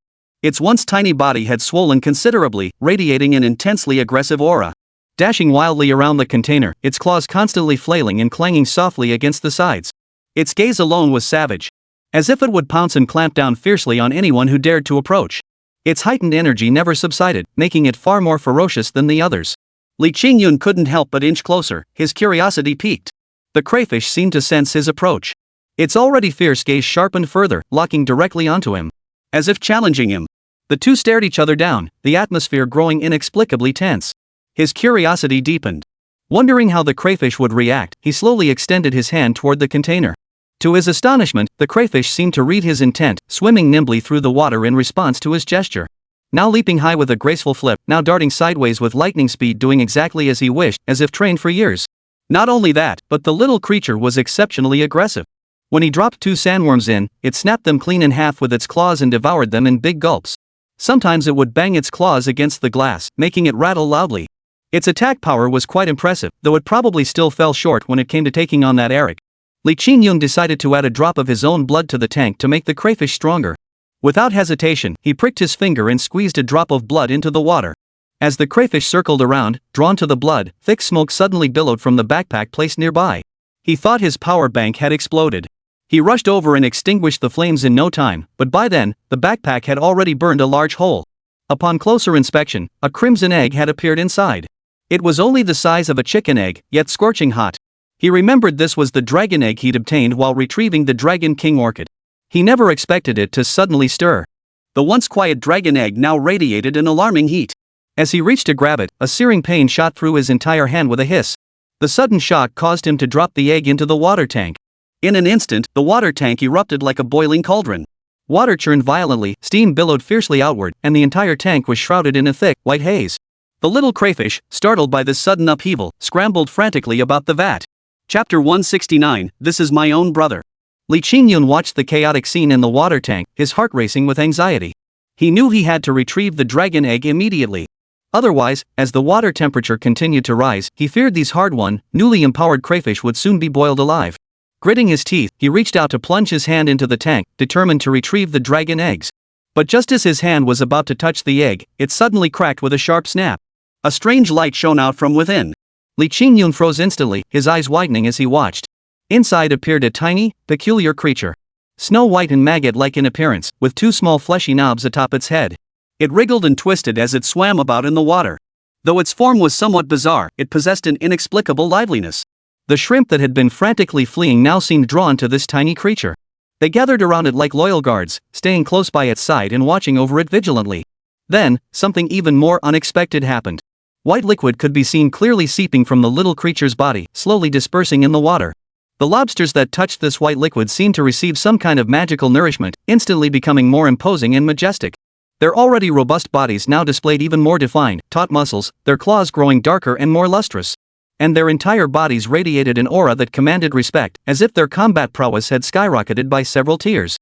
Its once tiny body had swollen considerably, radiating an intensely aggressive aura. Dashing wildly around the container, its claws constantly flailing and clanging softly against the sides. Its gaze alone was savage, as if it would pounce and clamp down fiercely on anyone who dared to approach. Its heightened energy never subsided, making it far more ferocious than the others. Li Qingyun couldn't help but inch closer, his curiosity piqued. The crayfish seemed to sense his approach. Its already fierce gaze sharpened further, locking directly onto him, as if challenging him. The two stared each other down, the atmosphere growing inexplicably tense. His curiosity deepened. Wondering how the crayfish would react, he slowly extended his hand toward the container. To his astonishment, the crayfish seemed to read his intent, swimming nimbly through the water in response to his gesture. Now leaping high with a graceful flip, now darting sideways with lightning speed, doing exactly as he wished, as if trained for years. Not only that, but the little creature was exceptionally aggressive. When he dropped two sandworms in, it snapped them clean in half with its claws and devoured them in big gulps. Sometimes it would bang its claws against the glass, making it rattle loudly. Its attack power was quite impressive, though it probably still fell short when it came to taking on that Eric. Li Qingyun decided to add a drop of his own blood to the tank to make the crayfish stronger. Without hesitation, he pricked his finger and squeezed a drop of blood into the water. As the crayfish circled around, drawn to the blood, thick smoke suddenly billowed from the backpack placed nearby. He thought his power bank had exploded. He rushed over and extinguished the flames in no time, but by then, the backpack had already burned a large hole. Upon closer inspection, a crimson egg had appeared inside. It was only the size of a chicken egg, yet scorching hot. He remembered this was the dragon egg he'd obtained while retrieving the Dragon King orchid. He never expected it to suddenly stir. The once quiet dragon egg now radiated an alarming heat. As he reached to grab it, a searing pain shot through his entire hand with a hiss. The sudden shock caused him to drop the egg into the water tank. In an instant, the water tank erupted like a boiling cauldron. Water churned violently, steam billowed fiercely outward, and the entire tank was shrouded in a thick, white haze. The little crayfish, startled by this sudden upheaval, scrambled frantically about the vat. Chapter 169, This is My Own Brother. Li Qingyun watched the chaotic scene in the water tank, his heart racing with anxiety. He knew he had to retrieve the dragon egg immediately. Otherwise, as the water temperature continued to rise, he feared these hard-won, newly empowered crayfish would soon be boiled alive. Gritting his teeth, he reached out to plunge his hand into the tank, determined to retrieve the dragon eggs. But just as his hand was about to touch the egg, it suddenly cracked with a sharp snap. A strange light shone out from within. Li Qingyun froze instantly, his eyes widening as he watched. Inside appeared a tiny, peculiar creature. Snow-white and maggot-like in appearance, with two small fleshy knobs atop its head. It wriggled and twisted as it swam about in the water. Though its form was somewhat bizarre, it possessed an inexplicable liveliness. The shrimp that had been frantically fleeing now seemed drawn to this tiny creature. They gathered around it like loyal guards, staying close by its side and watching over it vigilantly. Then, something even more unexpected happened. White liquid could be seen clearly seeping from the little creature's body, slowly dispersing in the water. The lobsters that touched this white liquid seemed to receive some kind of magical nourishment, instantly becoming more imposing and majestic. Their already robust bodies now displayed even more defined, taut muscles, their claws growing darker and more lustrous. And their entire bodies radiated an aura that commanded respect, as if their combat prowess had skyrocketed by several tiers.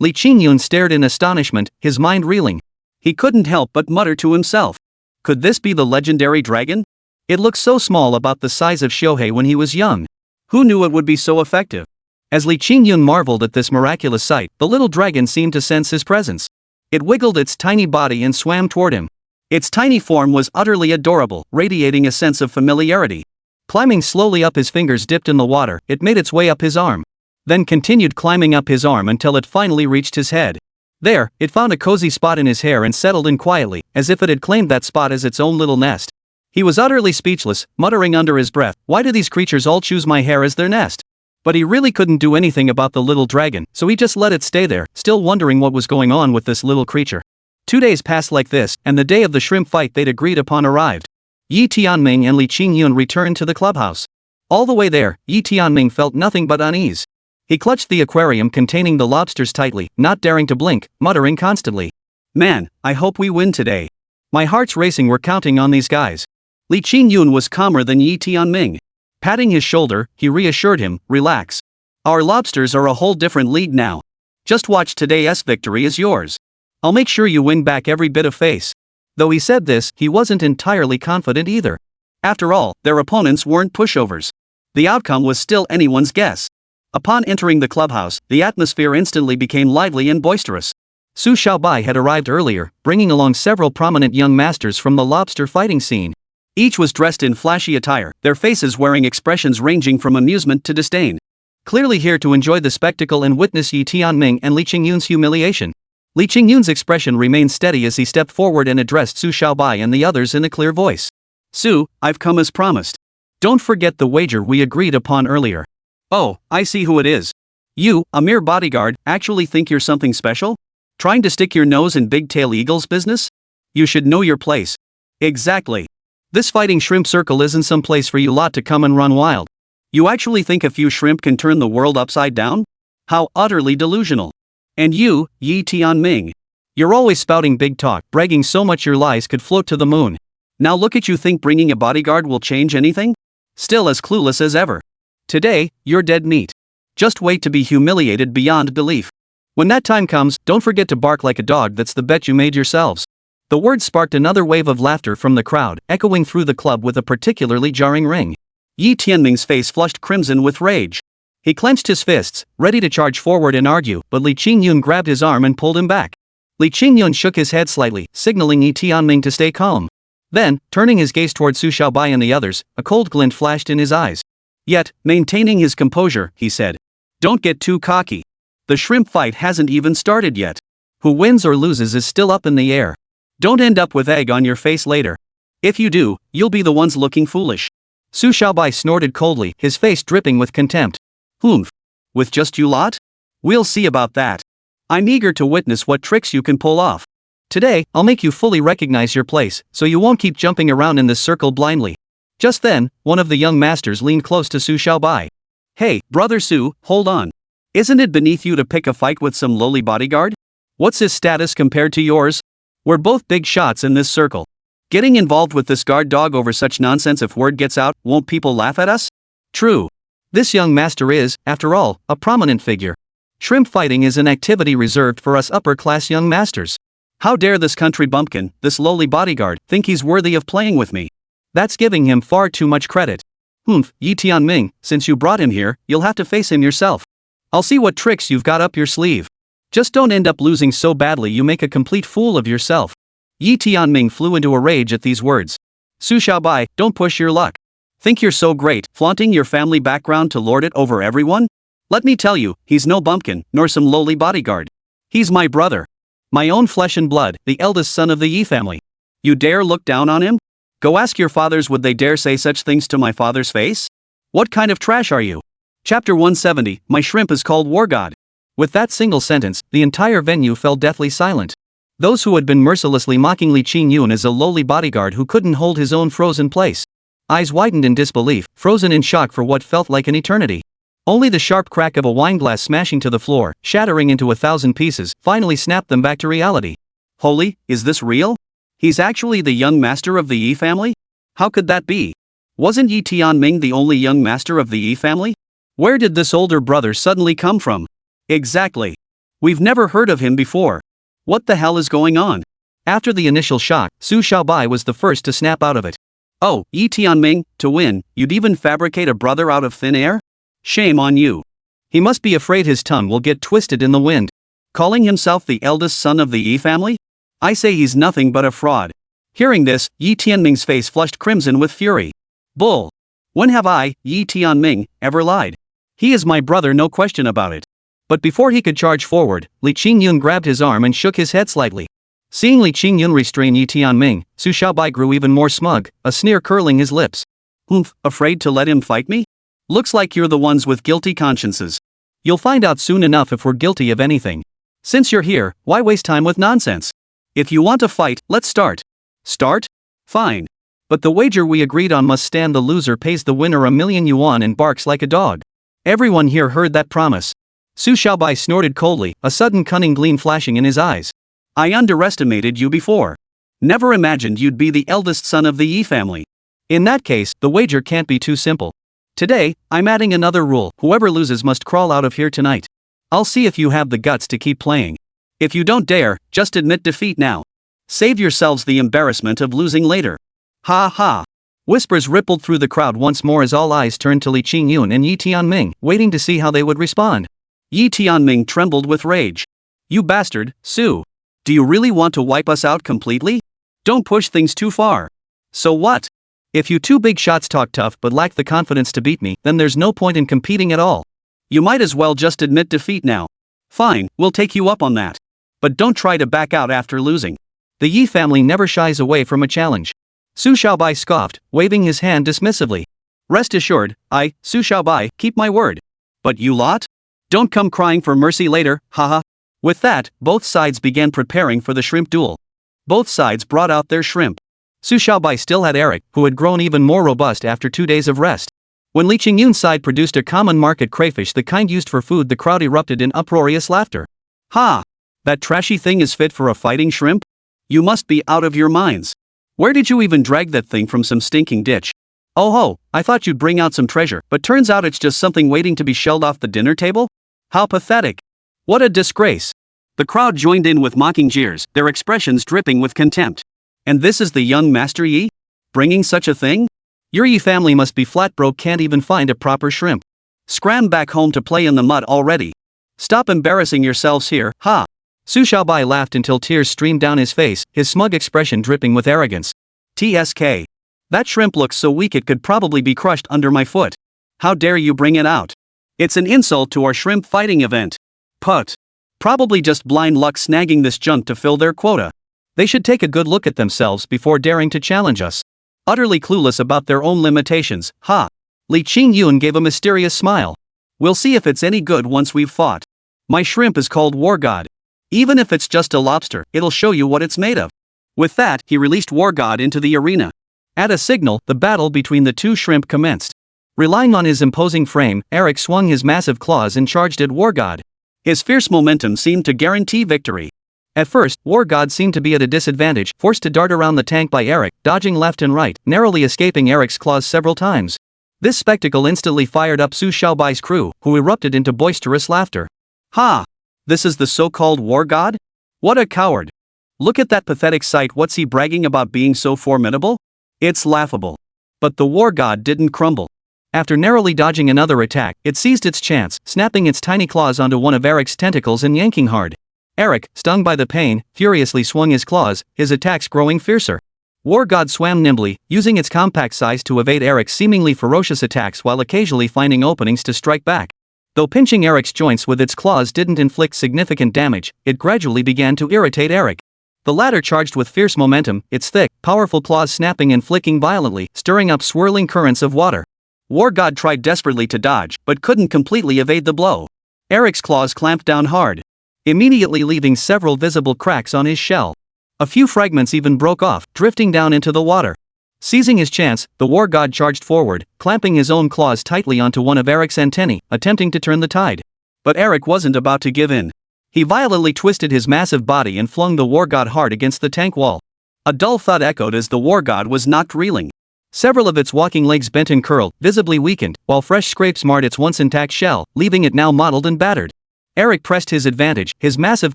Li Qingyun stared in astonishment, his mind reeling. He couldn't help but mutter to himself. Could this be the legendary dragon? It looked so small, about the size of Shohei when he was young. Who knew it would be so effective? As Li Qingyun marveled at this miraculous sight, the little dragon seemed to sense his presence. It wiggled its tiny body and swam toward him. Its tiny form was utterly adorable, radiating a sense of familiarity. Climbing slowly up, his fingers dipped in the water, it made its way up his arm. Then continued climbing up his arm until it finally reached his head. There, it found a cozy spot in his hair and settled in quietly, as if it had claimed that spot as its own little nest. He was utterly speechless, muttering under his breath, "Why do these creatures all choose my hair as their nest?" But he really couldn't do anything about the little dragon, so he just let it stay there, still wondering what was going on with this little creature. 2 days passed like this, and the day of the shrimp fight they'd agreed upon arrived. Yi Tianming and Li Qingyun returned to the clubhouse. All the way there, Yi Tianming felt nothing but unease. He clutched the aquarium containing the lobsters tightly, not daring to blink, muttering constantly, "Man, I hope we win today. My heart's racing, we're counting on these guys." Li Qingyun was calmer than Yi Tianming. Patting his shoulder, he reassured him, "Relax. Our lobsters are a whole different league now. Just watch, today's victory is yours. I'll make sure you win back every bit of face." Though he said this, he wasn't entirely confident either. After all, their opponents weren't pushovers. The outcome was still anyone's guess. Upon entering the clubhouse, the atmosphere instantly became lively and boisterous. Su Xiaobai had arrived earlier, bringing along several prominent young masters from the lobster fighting scene. Each was dressed in flashy attire, their faces wearing expressions ranging from amusement to disdain. Clearly here to enjoy the spectacle and witness Yi Tianming and Li Qingyun's humiliation. Li Qingyun's expression remained steady as he stepped forward and addressed Su Xiaobai and the others in a clear voice. "Su, I've come as promised. Don't forget the wager we agreed upon earlier." "Oh, I see who it is. You, a mere bodyguard, actually think you're something special? Trying to stick your nose in Big Tail Eagle's business? You should know your place." "Exactly. This fighting shrimp circle isn't some place for you lot to come and run wild. You actually think a few shrimp can turn the world upside down? How utterly delusional. And you, Yi Tianming. You're always spouting big talk, bragging so much your lies could float to the moon. Now look at you, think bringing a bodyguard will change anything? Still as clueless as ever. Today, you're dead meat. Just wait to be humiliated beyond belief. When that time comes, don't forget to bark like a dog, that's the bet you made yourselves." The words sparked another wave of laughter from the crowd, echoing through the club with a particularly jarring ring. Yi Tianming's face flushed crimson with rage. He clenched his fists, ready to charge forward and argue, but Li Qingyun grabbed his arm and pulled him back. Li Qingyun shook his head slightly, signaling Yi Tianming to stay calm. Then, turning his gaze toward Su Xiaobai and the others, a cold glint flashed in his eyes. Yet, maintaining his composure, he said, "Don't get too cocky. The shrimp fight hasn't even started yet. Who wins or loses is still up in the air. Don't end up with egg on your face later. If you do, you'll be the ones looking foolish." Su Xiaobai snorted coldly, his face dripping with contempt. "Humph. With just you lot? We'll see about that. I'm eager to witness what tricks you can pull off. Today, I'll make you fully recognize your place, so you won't keep jumping around in this circle blindly." Just then, one of the young masters leaned close to Su Xiaobai. "Hey, brother Su, hold on. Isn't it beneath you to pick a fight with some lowly bodyguard? What's his status compared to yours? We're both big shots in this circle. Getting involved with this guard dog over such nonsense, if word gets out, won't people laugh at us?" True. This young master is, after all, a prominent figure. Shrimp fighting is an activity reserved for us upper-class young masters. How dare this country bumpkin, this lowly bodyguard, think he's worthy of playing with me? That's giving him far too much credit. Humph, Yi Tianming, since you brought him here, you'll have to face him yourself. I'll see what tricks you've got up your sleeve. Just don't end up losing so badly you make a complete fool of yourself." Yi Tianming flew into a rage at these words. "Su Xiaobai, don't push your luck. Think you're so great, flaunting your family background to lord it over everyone? Let me tell you, he's no bumpkin, nor some lowly bodyguard. He's my brother. My own flesh and blood, the eldest son of the Yi family. You dare look down on him? Go ask your fathers, would they dare say such things to my father's face? What kind of trash are you?" Chapter 170, My Shrimp is Called War God. With that single sentence, the entire venue fell deathly silent. Those who had been mercilessly mocking Li Qingyun as a lowly bodyguard who couldn't hold his own froze in place. Eyes widened in disbelief, frozen in shock for what felt like an eternity. Only the sharp crack of a wineglass smashing to the floor, shattering into 1,000 pieces, finally snapped them back to reality. Holy, is this real? He's actually the young master of the Yi family? How could that be? Wasn't Yi Tianming the only young master of the Yi family? Where did this older brother suddenly come from? Exactly. We've never heard of him before. What the hell is going on? After the initial shock, Su Xiaobai was the first to snap out of it. Oh, Yi Tianming, to win, you'd even fabricate a brother out of thin air? Shame on you. He must be afraid his tongue will get twisted in the wind. Calling himself the eldest son of the Yi family? I say he's nothing but a fraud. Hearing this, Yi Tianming's face flushed crimson with fury. Bull. When have I, Yi Tianming, ever lied? He is my brother, no question about it. But before he could charge forward, Li Qingyun grabbed his arm and shook his head slightly. Seeing Li Qingyun restrain Yi Tianming, Su Xiaobai grew even more smug, a sneer curling his lips. Humph, afraid to let him fight me? Looks like you're the ones with guilty consciences. You'll find out soon enough if we're guilty of anything. Since you're here, why waste time with nonsense? If you want to fight, let's start. Start? Fine. But the wager we agreed on must stand. The loser pays the winner 1,000,000 yuan and barks like a dog. Everyone here heard that promise. Su Xiaobai snorted coldly, a sudden cunning gleam flashing in his eyes. I underestimated you before. Never imagined you'd be the eldest son of the Yi family. In that case, the wager can't be too simple. Today, I'm adding another rule: whoever loses must crawl out of here tonight. I'll see if you have the guts to keep playing. If you don't dare, just admit defeat now. Save yourselves the embarrassment of losing later. Ha ha. Whispers rippled through the crowd once more as all eyes turned to Li Qingyun and Yi Tianming, waiting to see how they would respond. Yi Tianming trembled with rage. You bastard, Su. Do you really want to wipe us out completely? Don't push things too far. So what? If you two big shots talk tough but lack the confidence to beat me, then there's no point in competing at all. You might as well just admit defeat now. Fine, we'll take you up on that. But don't try to back out after losing. The Yi family never shies away from a challenge. Su Xiaobai scoffed, waving his hand dismissively. Rest assured, I, Su Xiaobai, keep my word. But you lot? Don't come crying for mercy later, haha. With that, both sides began preparing for the shrimp duel. Both sides brought out their shrimp. Su Xiaobai still had Eric, who had grown even more robust after 2 days of rest. When Li Qingyun's side produced a common market crayfish, the kind used for food, the crowd erupted in uproarious laughter. Ha! That trashy thing is fit for a fighting shrimp? You must be out of your minds. Where did you even drag that thing from? Some stinking ditch? Oh ho, I thought you'd bring out some treasure, but turns out it's just something waiting to be shelled off the dinner table? How pathetic. What a disgrace. The crowd joined in with mocking jeers, their expressions dripping with contempt. And this is the young Master Yi? Bringing such a thing? Your Yi family must be flat broke, can't even find a proper shrimp. Scram back home to play in the mud already. Stop embarrassing yourselves here, ha! Su Xiaobai laughed until tears streamed down his face, his smug expression dripping with arrogance. TSK. That shrimp looks so weak it could probably be crushed under my foot. How dare you bring it out? It's an insult to our shrimp fighting event. Put. Probably just blind luck snagging this junk to fill their quota. They should take a good look at themselves before daring to challenge us. Utterly clueless about their own limitations, ha! Li Qingyun gave a mysterious smile. We'll see if it's any good once we've fought. My shrimp is called War God. Even if it's just a lobster, it'll show you what it's made of. With that, he released War God into the arena. At a signal, the battle between the two shrimp commenced. Relying on his imposing frame, Eric swung his massive claws and charged at War God. His fierce momentum seemed to guarantee victory. At first, War God seemed to be at a disadvantage, forced to dart around the tank by Eric, dodging left and right, narrowly escaping Eric's claws several times. This spectacle instantly fired up Su Xiaobai's crew, who erupted into boisterous laughter. Ha! This is the so-called War God? What a coward! Look at that pathetic sight. What's he bragging about being so formidable? It's laughable. But the War God didn't crumble. After narrowly dodging another attack, it seized its chance, snapping its tiny claws onto one of Eric's tentacles and yanking hard. Eric, stung by the pain, furiously swung his claws, his attacks growing fiercer. War God swam nimbly, using its compact size to evade Eric's seemingly ferocious attacks while occasionally finding openings to strike back. Though pinching Eric's joints with its claws didn't inflict significant damage, it gradually began to irritate Eric. The latter charged with fierce momentum, its thick, powerful claws snapping and flicking violently, stirring up swirling currents of water. War God tried desperately to dodge, but couldn't completely evade the blow. Eric's claws clamped down hard, immediately leaving several visible cracks on his shell. A few fragments even broke off, drifting down into the water. Seizing his chance, the War God charged forward, clamping his own claws tightly onto one of Eric's antennae, attempting to turn the tide. But Eric wasn't about to give in. He violently twisted his massive body and flung the War God hard against the tank wall. A dull thud echoed as the War God was knocked reeling. Several of its walking legs bent and curled, visibly weakened, while fresh scrapes marred its once intact shell, leaving it now mottled and battered. Eric pressed his advantage, his massive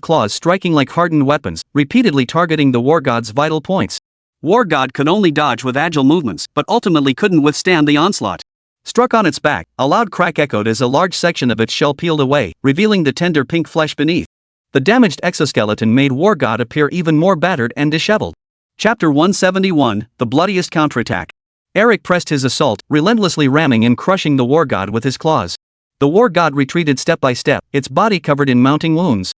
claws striking like hardened weapons, repeatedly targeting the War God's vital points. War God could only dodge with agile movements, but ultimately couldn't withstand the onslaught. Struck on its back, a loud crack echoed as a large section of its shell peeled away, revealing the tender pink flesh beneath. The damaged exoskeleton made War God appear even more battered and disheveled. Chapter 171, The Bloodiest Counterattack. Eric pressed his assault, relentlessly ramming and crushing the War God with his claws. The War God retreated step by step, its body covered in mounting wounds.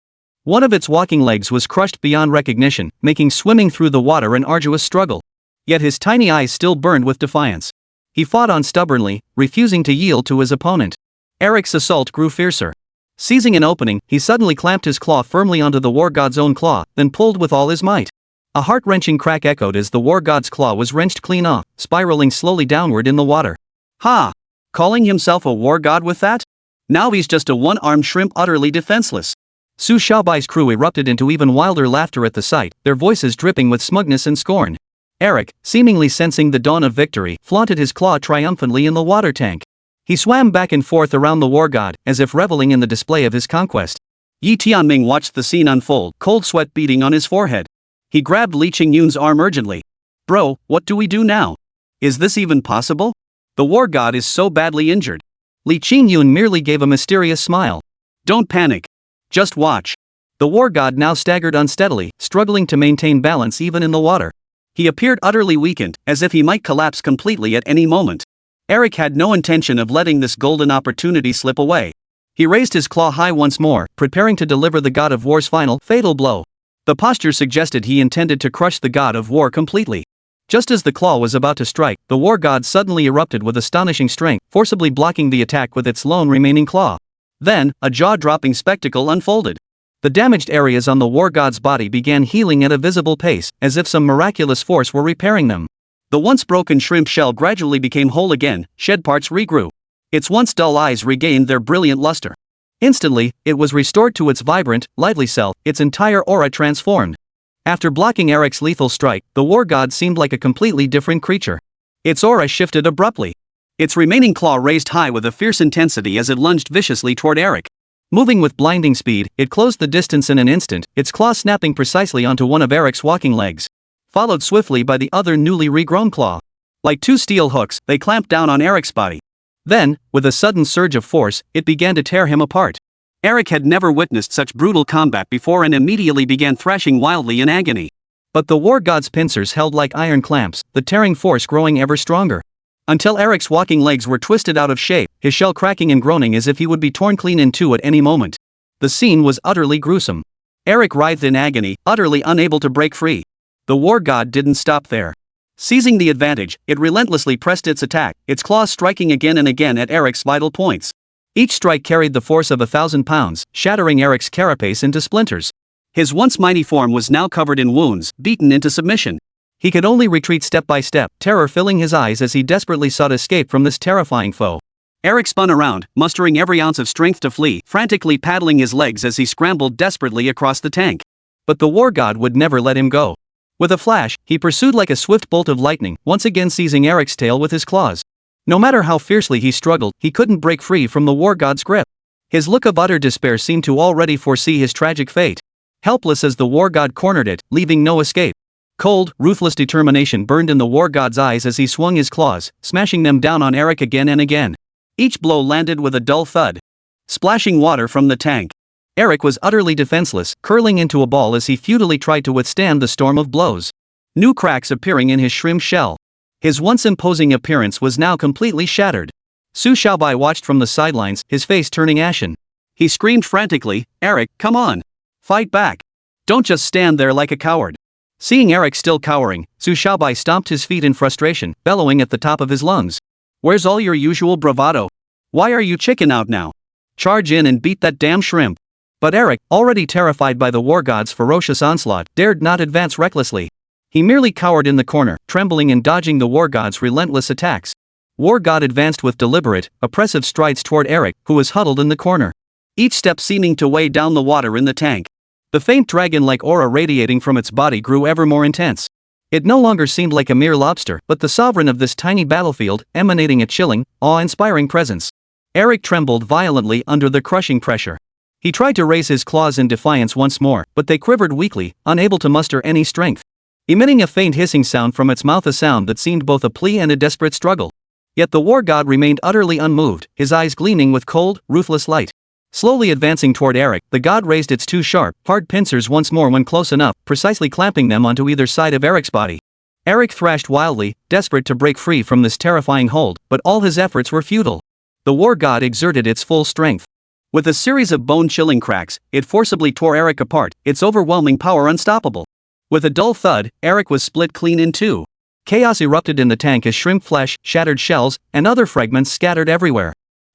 One of its walking legs was crushed beyond recognition, making swimming through the water an arduous struggle. Yet his tiny eyes still burned with defiance. He fought on stubbornly, refusing to yield to his opponent. Eric's assault grew fiercer. Seizing an opening, he suddenly clamped his claw firmly onto the War God's own claw, then pulled with all his might. A heart-wrenching crack echoed as the War God's claw was wrenched clean off, spiraling slowly downward in the water. Ha! Calling himself a War God with that? Now he's just a one-armed shrimp utterly defenseless. Su Xiaobai's crew erupted into even wilder laughter at the sight, their voices dripping with smugness and scorn. Eric, seemingly sensing the dawn of victory, flaunted his claw triumphantly in the water tank. He swam back and forth around the War God, as if reveling in the display of his conquest. Yi Tianming watched the scene unfold, cold sweat beading on his forehead. He grabbed Li Qingyun's arm urgently. Bro, what do we do now? Is this even possible? The War God is so badly injured. Li Qingyun merely gave a mysterious smile. Don't panic. Just watch. The War God now staggered unsteadily, struggling to maintain balance even in the water. He appeared utterly weakened, as if he might collapse completely at any moment. Eric had no intention of letting this golden opportunity slip away. He raised his claw high once more, preparing to deliver the God of War's final, fatal blow. The posture suggested he intended to crush the God of War completely. Just as the claw was about to strike, the War God suddenly erupted with astonishing strength, forcibly blocking the attack with its lone remaining claw. Then, a jaw-dropping spectacle unfolded. The damaged areas on the War God's body began healing at a visible pace, as if some miraculous force were repairing them. The once broken shrimp shell gradually became whole again, shed parts regrew. Its once dull eyes regained their brilliant luster. Instantly, it was restored to its vibrant, lively self, its entire aura transformed. After blocking Eric's lethal strike, the War God seemed like a completely different creature. Its aura shifted abruptly. Its remaining claw raised high with a fierce intensity as it lunged viciously toward Eric. Moving with blinding speed, it closed the distance in an instant, its claw snapping precisely onto one of Eric's walking legs. Followed swiftly by the other newly regrown claw. Like two steel hooks, they clamped down on Eric's body. Then, with a sudden surge of force, it began to tear him apart. Eric had never witnessed such brutal combat before and immediately began thrashing wildly in agony. But the war god's pincers held like iron clamps, the tearing force growing ever stronger. Until Eric's walking legs were twisted out of shape, his shell cracking and groaning as if he would be torn clean in two at any moment. The scene was utterly gruesome. Eric writhed in agony, utterly unable to break free. The war god didn't stop there. Seizing the advantage, it relentlessly pressed its attack, its claws striking again and again at Eric's vital points. Each strike carried the force of 1,000 pounds, shattering Eric's carapace into splinters. His once mighty form was now covered in wounds, beaten into submission. He could only retreat step by step, terror filling his eyes as he desperately sought escape from this terrifying foe. Eric spun around, mustering every ounce of strength to flee, frantically paddling his legs as he scrambled desperately across the tank. But the war god would never let him go. With a flash, he pursued like a swift bolt of lightning, once again seizing Eric's tail with his claws. No matter how fiercely he struggled, he couldn't break free from the war god's grip. His look of utter despair seemed to already foresee his tragic fate. Helpless as the war god cornered it, leaving no escape. Cold, ruthless determination burned in the war god's eyes as he swung his claws, smashing them down on Eric again and again. Each blow landed with a dull thud, splashing water from the tank. Eric was utterly defenseless, curling into a ball as he futilely tried to withstand the storm of blows. New cracks appearing in his shrimp shell. His once imposing appearance was now completely shattered. Su Xiaobai watched from the sidelines, his face turning ashen. He screamed frantically, "Eric, come on! Fight back! Don't just stand there like a coward!" Seeing Eric still cowering, Su Xiaobai stomped his feet in frustration, bellowing at the top of his lungs. "Where's all your usual bravado? Why are you chicken out now? Charge in and beat that damn shrimp!" But Eric, already terrified by the war god's ferocious onslaught, dared not advance recklessly. He merely cowered in the corner, trembling and dodging the war god's relentless attacks. War god advanced with deliberate, oppressive strides toward Eric, who was huddled in the corner. Each step seeming to weigh down the water in the tank. The faint dragon-like aura radiating from its body grew ever more intense. It no longer seemed like a mere lobster, but the sovereign of this tiny battlefield, emanating a chilling, awe-inspiring presence. Eric trembled violently under the crushing pressure. He tried to raise his claws in defiance once more, but they quivered weakly, unable to muster any strength. Emitting a faint hissing sound from its mouth, a sound that seemed both a plea and a desperate struggle. Yet the war god remained utterly unmoved, his eyes gleaming with cold, ruthless light. Slowly advancing toward Eric, the god raised its two sharp, hard pincers once more when close enough, precisely clamping them onto either side of Eric's body. Eric thrashed wildly, desperate to break free from this terrifying hold, but all his efforts were futile. The war god exerted its full strength. With a series of bone-chilling cracks, it forcibly tore Eric apart, its overwhelming power unstoppable. With a dull thud, Eric was split clean in two. Chaos erupted in the tank as shrimp flesh, shattered shells, and other fragments scattered everywhere.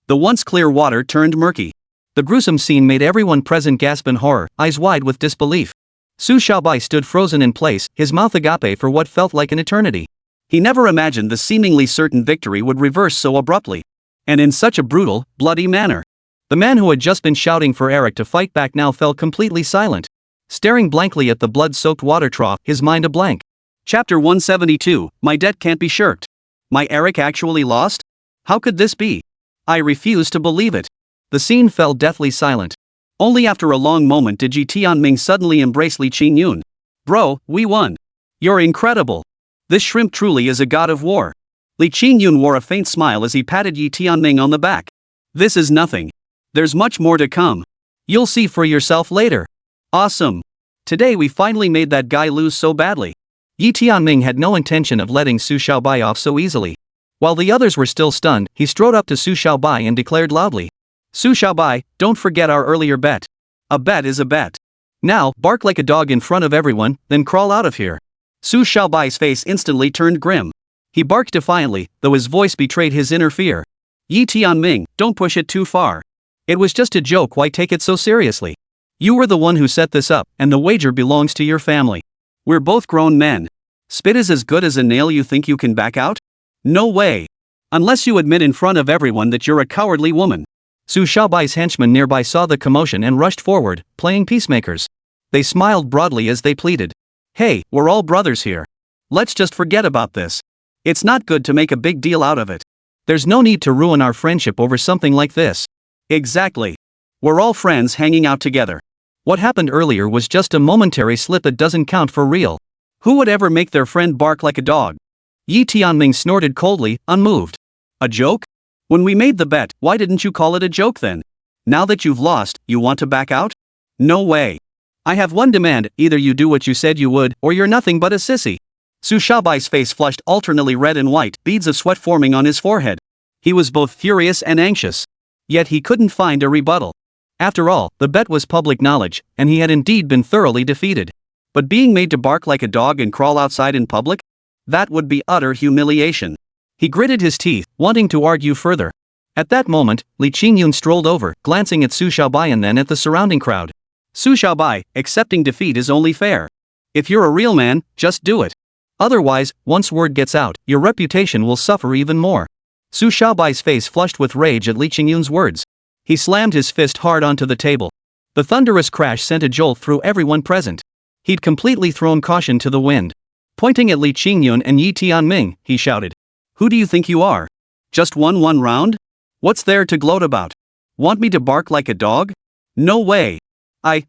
The once clear water turned murky. The gruesome scene made everyone present gasp in horror, eyes wide with disbelief. Su Xiaobai stood frozen in place, his mouth agape for what felt like an eternity. He never imagined the seemingly certain victory would reverse so abruptly. And in such a brutal, bloody manner. The man who had just been shouting for Eric to fight back now fell completely silent. Staring blankly at the blood-soaked water trough, his mind a blank. Chapter 172, My Debt Can't Be Shirked. My Eric actually lost? How could this be? I refuse to believe it. The scene fell deathly silent. Only after a long moment did Ji Tianming suddenly embrace Li Qingyun. Bro, we won. You're incredible. This shrimp truly is a god of war. Li Qingyun wore a faint smile as he patted Yi Tianming on the back. This is nothing. There's much more to come. You'll see for yourself later. Awesome. Today we finally made that guy lose so badly. Yi Tianming had no intention of letting Su Xiaobai off so easily. While the others were still stunned, he strode up to Su Xiaobai and declared loudly. Su Xiaobai, don't forget our earlier bet. A bet is a bet. Now, bark like a dog in front of everyone, then crawl out of here. Su Xiaobai's face instantly turned grim. He barked defiantly, though his voice betrayed his inner fear. Yi Tianming, don't push it too far. It was just a joke, why take it so seriously? You were the one who set this up, and the wager belongs to your family. We're both grown men. Spit is as good as a nail, you think you can back out? No way. Unless you admit in front of everyone that you're a cowardly woman. Su Xiaobai's henchmen nearby saw the commotion and rushed forward, playing peacemakers. They smiled broadly as they pleaded. Hey, we're all brothers here. Let's just forget about this. It's not good to make a big deal out of it. There's no need to ruin our friendship over something like this. Exactly. We're all friends hanging out together. What happened earlier was just a momentary slip that doesn't count for real. Who would ever make their friend bark like a dog? Yi Tianming snorted coldly, unmoved. A joke? When we made the bet, why didn't you call it a joke then? Now that you've lost, you want to back out? No way. I have one demand, either you do what you said you would, or you're nothing but a sissy. Su Xiaobai's face flushed alternately red and white, beads of sweat forming on his forehead. He was both furious and anxious. Yet he couldn't find a rebuttal. After all, the bet was public knowledge, and he had indeed been thoroughly defeated. But being made to bark like a dog and crawl outside in public? That would be utter humiliation. He gritted his teeth, wanting to argue further. At that moment, Li Qingyun strolled over, glancing at Su Xiaobai and then at the surrounding crowd. Su Xiaobai, accepting defeat is only fair. If you're a real man, just do it. Otherwise, once word gets out, your reputation will suffer even more. Su Xiaobai's face flushed with rage at Li Qingyun's words. He slammed his fist hard onto the table. The thunderous crash sent a jolt through everyone present. He'd completely thrown caution to the wind. Pointing at Li Qingyun and Yi Tianming, he shouted. Who do you think you are? Just won one round? What's there to gloat about? Want me to bark like a dog? No way.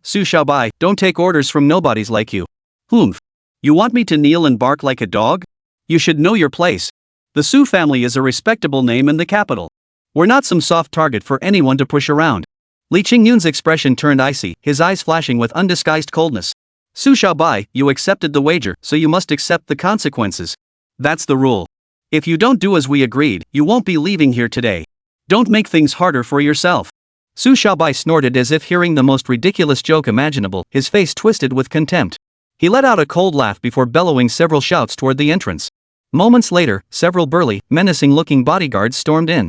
Su Xiaobai, don't take orders from nobodies like you. Humph. You want me to kneel and bark like a dog? You should know your place. The Su family is a respectable name in the capital. We're not some soft target for anyone to push around. Li Qingyun's expression turned icy, his eyes flashing with undisguised coldness. Su Xiaobai, you accepted the wager, so you must accept the consequences. That's the rule. If you don't do as we agreed, you won't be leaving here today. Don't make things harder for yourself. Su Xiaobai snorted as if hearing the most ridiculous joke imaginable, his face twisted with contempt. He let out a cold laugh before bellowing several shouts toward the entrance. Moments later, several burly, menacing-looking bodyguards stormed in.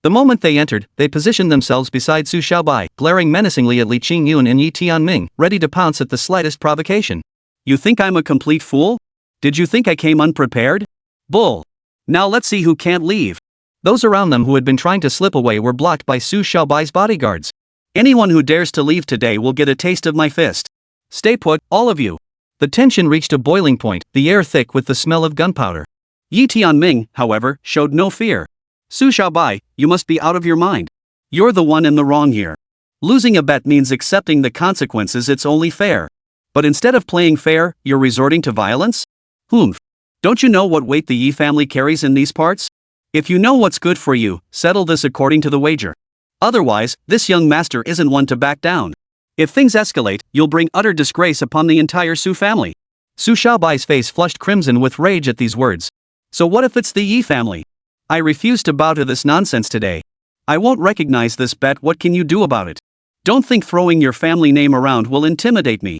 The moment they entered, they positioned themselves beside Su Xiaobai, glaring menacingly at Li Qingyun and Yi Tianming, ready to pounce at the slightest provocation. You think I'm a complete fool? Did you think I came unprepared? Bull. Now let's see who can't leave. Those around them who had been trying to slip away were blocked by Su Xiaobai's bodyguards. Anyone who dares to leave today will get a taste of my fist. Stay put, all of you. The tension reached a boiling point, the air thick with the smell of gunpowder. Yi Tianming, however, showed no fear. Su Xiaobai, you must be out of your mind. You're the one in the wrong here. Losing a bet means accepting the consequences, it's only fair. But instead of playing fair, you're resorting to violence? Humph. Don't you know what weight the Yi family carries in these parts? If you know what's good for you, settle this according to the wager. Otherwise, this young master isn't one to back down. If things escalate, you'll bring utter disgrace upon the entire Su family. Su Xiaobai's face flushed crimson with rage at these words. So what if it's the Yi family? I refuse to bow to this nonsense today. I won't recognize this bet, what can you do about it? Don't think throwing your family name around will intimidate me.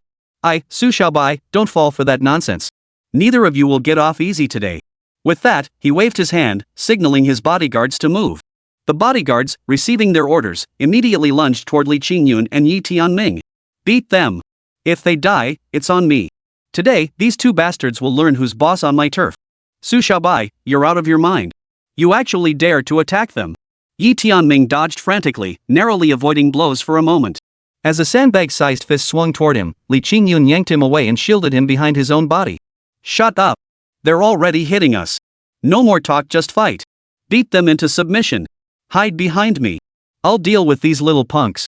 Su Xiaobai, don't fall for that nonsense. Neither of you will get off easy today. With that, he waved his hand, signaling his bodyguards to move. The bodyguards, receiving their orders, immediately lunged toward Li Qingyun and Yi Tianming. Beat them. If they die, it's on me. Today, these two bastards will learn who's boss on my turf. Su Xiaobai, you're out of your mind. You actually dare to attack them. Yi Tianming dodged frantically, narrowly avoiding blows for a moment. As a sandbag-sized fist swung toward him, Li Qingyun yanked him away and shielded him behind his own body. Shut up. They're already hitting us. No more talk, just fight. Beat them into submission. Hide behind me. I'll deal with these little punks.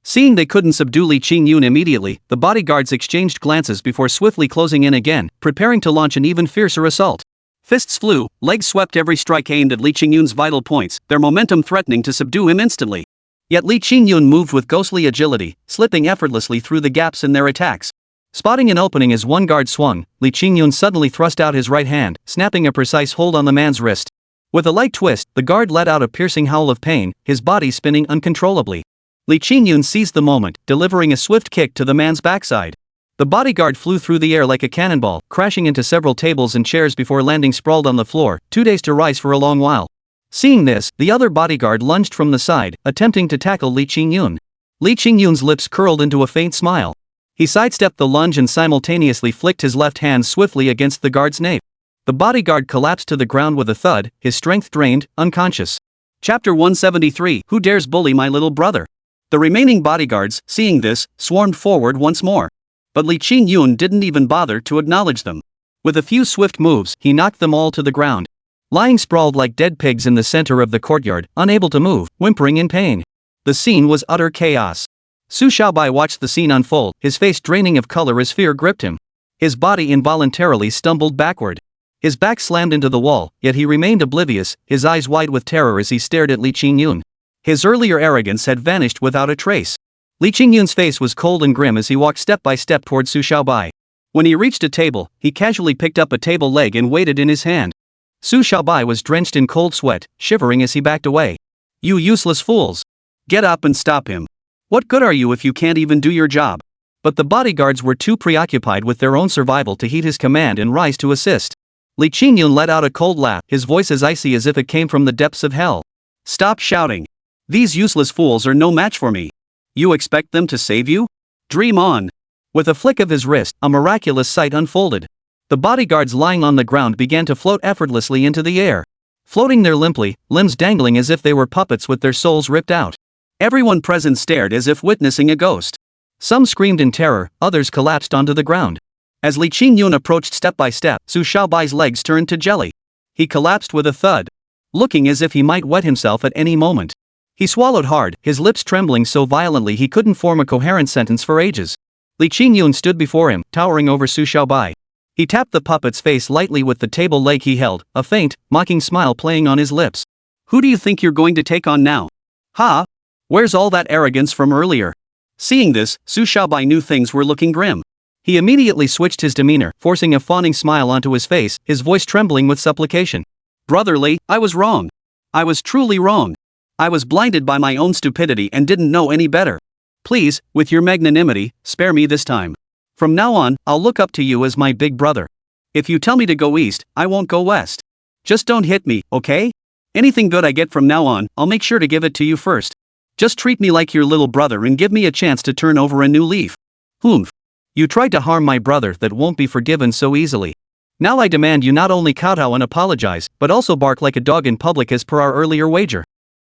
Seeing they couldn't subdue Li Qingyun immediately, the bodyguards exchanged glances before swiftly closing in again, preparing to launch an even fiercer assault. Fists flew, legs swept every strike aimed at Li Qingyun's vital points, their momentum threatening to subdue him instantly. Yet Li Qingyun moved with ghostly agility, slipping effortlessly through the gaps in their attacks. Spotting an opening as one guard swung, Li Qingyun suddenly thrust out his right hand, snapping a precise hold on the man's wrist. With a light twist, the guard let out a piercing howl of pain, his body spinning uncontrollably. Li Qingyun seized the moment, delivering a swift kick to the man's backside. The bodyguard flew through the air like a cannonball, crashing into several tables and chairs before landing sprawled on the floor, too dazed to rise for a long while. Seeing this, the other bodyguard lunged from the side, attempting to tackle Li Qingyun. Li Qingyun's lips curled into a faint smile. He sidestepped the lunge and simultaneously flicked his left hand swiftly against the guard's nape. The bodyguard collapsed to the ground with a thud, his strength drained, unconscious. Chapter 173, Who Dares Bully My Little Brother? The remaining bodyguards, seeing this, swarmed forward once more. But Li Qingyun didn't even bother to acknowledge them. With a few swift moves, he knocked them all to the ground. Lying sprawled like dead pigs in the center of the courtyard, unable to move, whimpering in pain. The scene was utter chaos. Su Xiaobai watched the scene unfold, his face draining of color as fear gripped him. His body involuntarily stumbled backward. His back slammed into the wall, yet he remained oblivious, his eyes wide with terror as he stared at Li Qingyun. His earlier arrogance had vanished without a trace. Li Qingyun's face was cold and grim as he walked step by step toward Su Xiaobai. When he reached a table, he casually picked up a table leg and weighed it in his hand. Su Xiaobai was drenched in cold sweat, shivering as he backed away. "You useless fools! Get up and stop him! What good are you if you can't even do your job?" But the bodyguards were too preoccupied with their own survival to heed his command and rise to assist. Li Qingyun let out a cold laugh, his voice as icy as if it came from the depths of hell. "Stop shouting! These useless fools are no match for me. You expect them to save you? Dream on!" With a flick of his wrist, a miraculous sight unfolded. The bodyguards lying on the ground began to float effortlessly into the air. Floating there limply, limbs dangling as if they were puppets with their souls ripped out. Everyone present stared as if witnessing a ghost. Some screamed in terror, others collapsed onto the ground. As Li Qingyun approached step by step, Su Xiaobai's legs turned to jelly. He collapsed with a thud, looking as if he might wet himself at any moment. He swallowed hard, his lips trembling so violently he couldn't form a coherent sentence for ages. Li Qingyun stood before him, towering over Su Xiaobai. He tapped the puppet's face lightly with the table leg he held, a faint, mocking smile playing on his lips. "Who do you think you're going to take on now? Ha? Where's all that arrogance from earlier?" Seeing this, Su Xiaobai knew things were looking grim. He immediately switched his demeanor, forcing a fawning smile onto his face, his voice trembling with supplication. "Brother Li, I was wrong. I was truly wrong. I was blinded by my own stupidity and didn't know any better. Please, with your magnanimity, spare me this time. From now on, I'll look up to you as my big brother. If you tell me to go east, I won't go west. Just don't hit me, okay? Anything good I get from now on, I'll make sure to give it to you first. Just treat me like your little brother and give me a chance to turn over a new leaf." "Humph. You tried to harm my brother, that won't be forgiven so easily. Now I demand you not only kowtow and apologize, but also bark like a dog in public as per our earlier wager.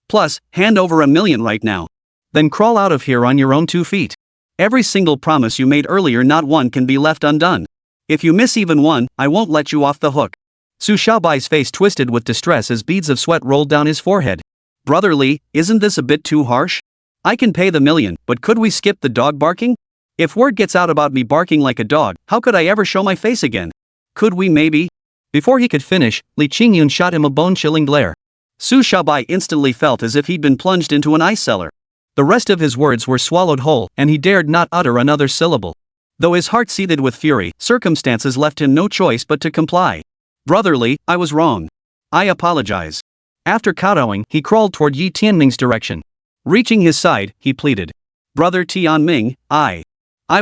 Plus, hand over $1 million right now. Then crawl out of here on your own 2 feet. Every single promise you made earlier, not one can be left undone. If you miss even one, I won't let you off the hook." Su Xiaobai's face twisted with distress as beads of sweat rolled down his forehead. "Brother Li, isn't this a bit too harsh? I can pay the $1 million, but could we skip the dog barking? If word gets out about me barking like a dog, how could I ever show my face again? Could we maybe?" Before he could finish, Li Qingyun shot him a bone-chilling glare. Su Xiaobai instantly felt as if he'd been plunged into an ice cellar. The rest of his words were swallowed whole, and he dared not utter another syllable. Though his heart seethed with fury, circumstances left him no choice but to comply. "Brother Li, I was wrong. I apologize." After kowtowing, he crawled toward Yi Tianming's direction. Reaching his side, he pleaded. "Brother Tianming, I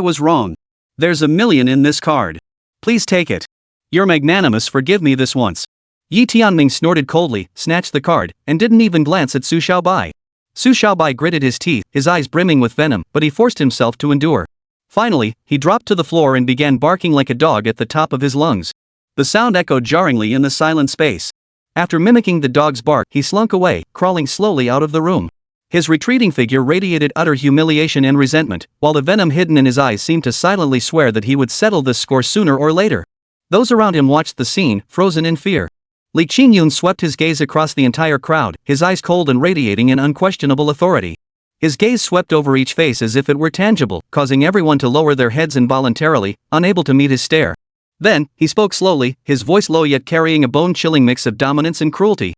was wrong. There's $1 million in this card. Please take it. You're magnanimous, forgive me this once." Yi Tianming snorted coldly, snatched the card, and didn't even glance at Su Xiaobai. Su Xiaobai gritted his teeth, his eyes brimming with venom, but he forced himself to endure. Finally, he dropped to the floor and began barking like a dog at the top of his lungs. The sound echoed jarringly in the silent space. After mimicking the dog's bark, he slunk away, crawling slowly out of the room. His retreating figure radiated utter humiliation and resentment, while the venom hidden in his eyes seemed to silently swear that he would settle this score sooner or later. Those around him watched the scene, frozen in fear. Li Qingyun swept his gaze across the entire crowd, his eyes cold and radiating in unquestionable authority. His gaze swept over each face as if it were tangible, causing everyone to lower their heads involuntarily, unable to meet his stare. Then, he spoke slowly, his voice low yet carrying a bone-chilling mix of dominance and cruelty.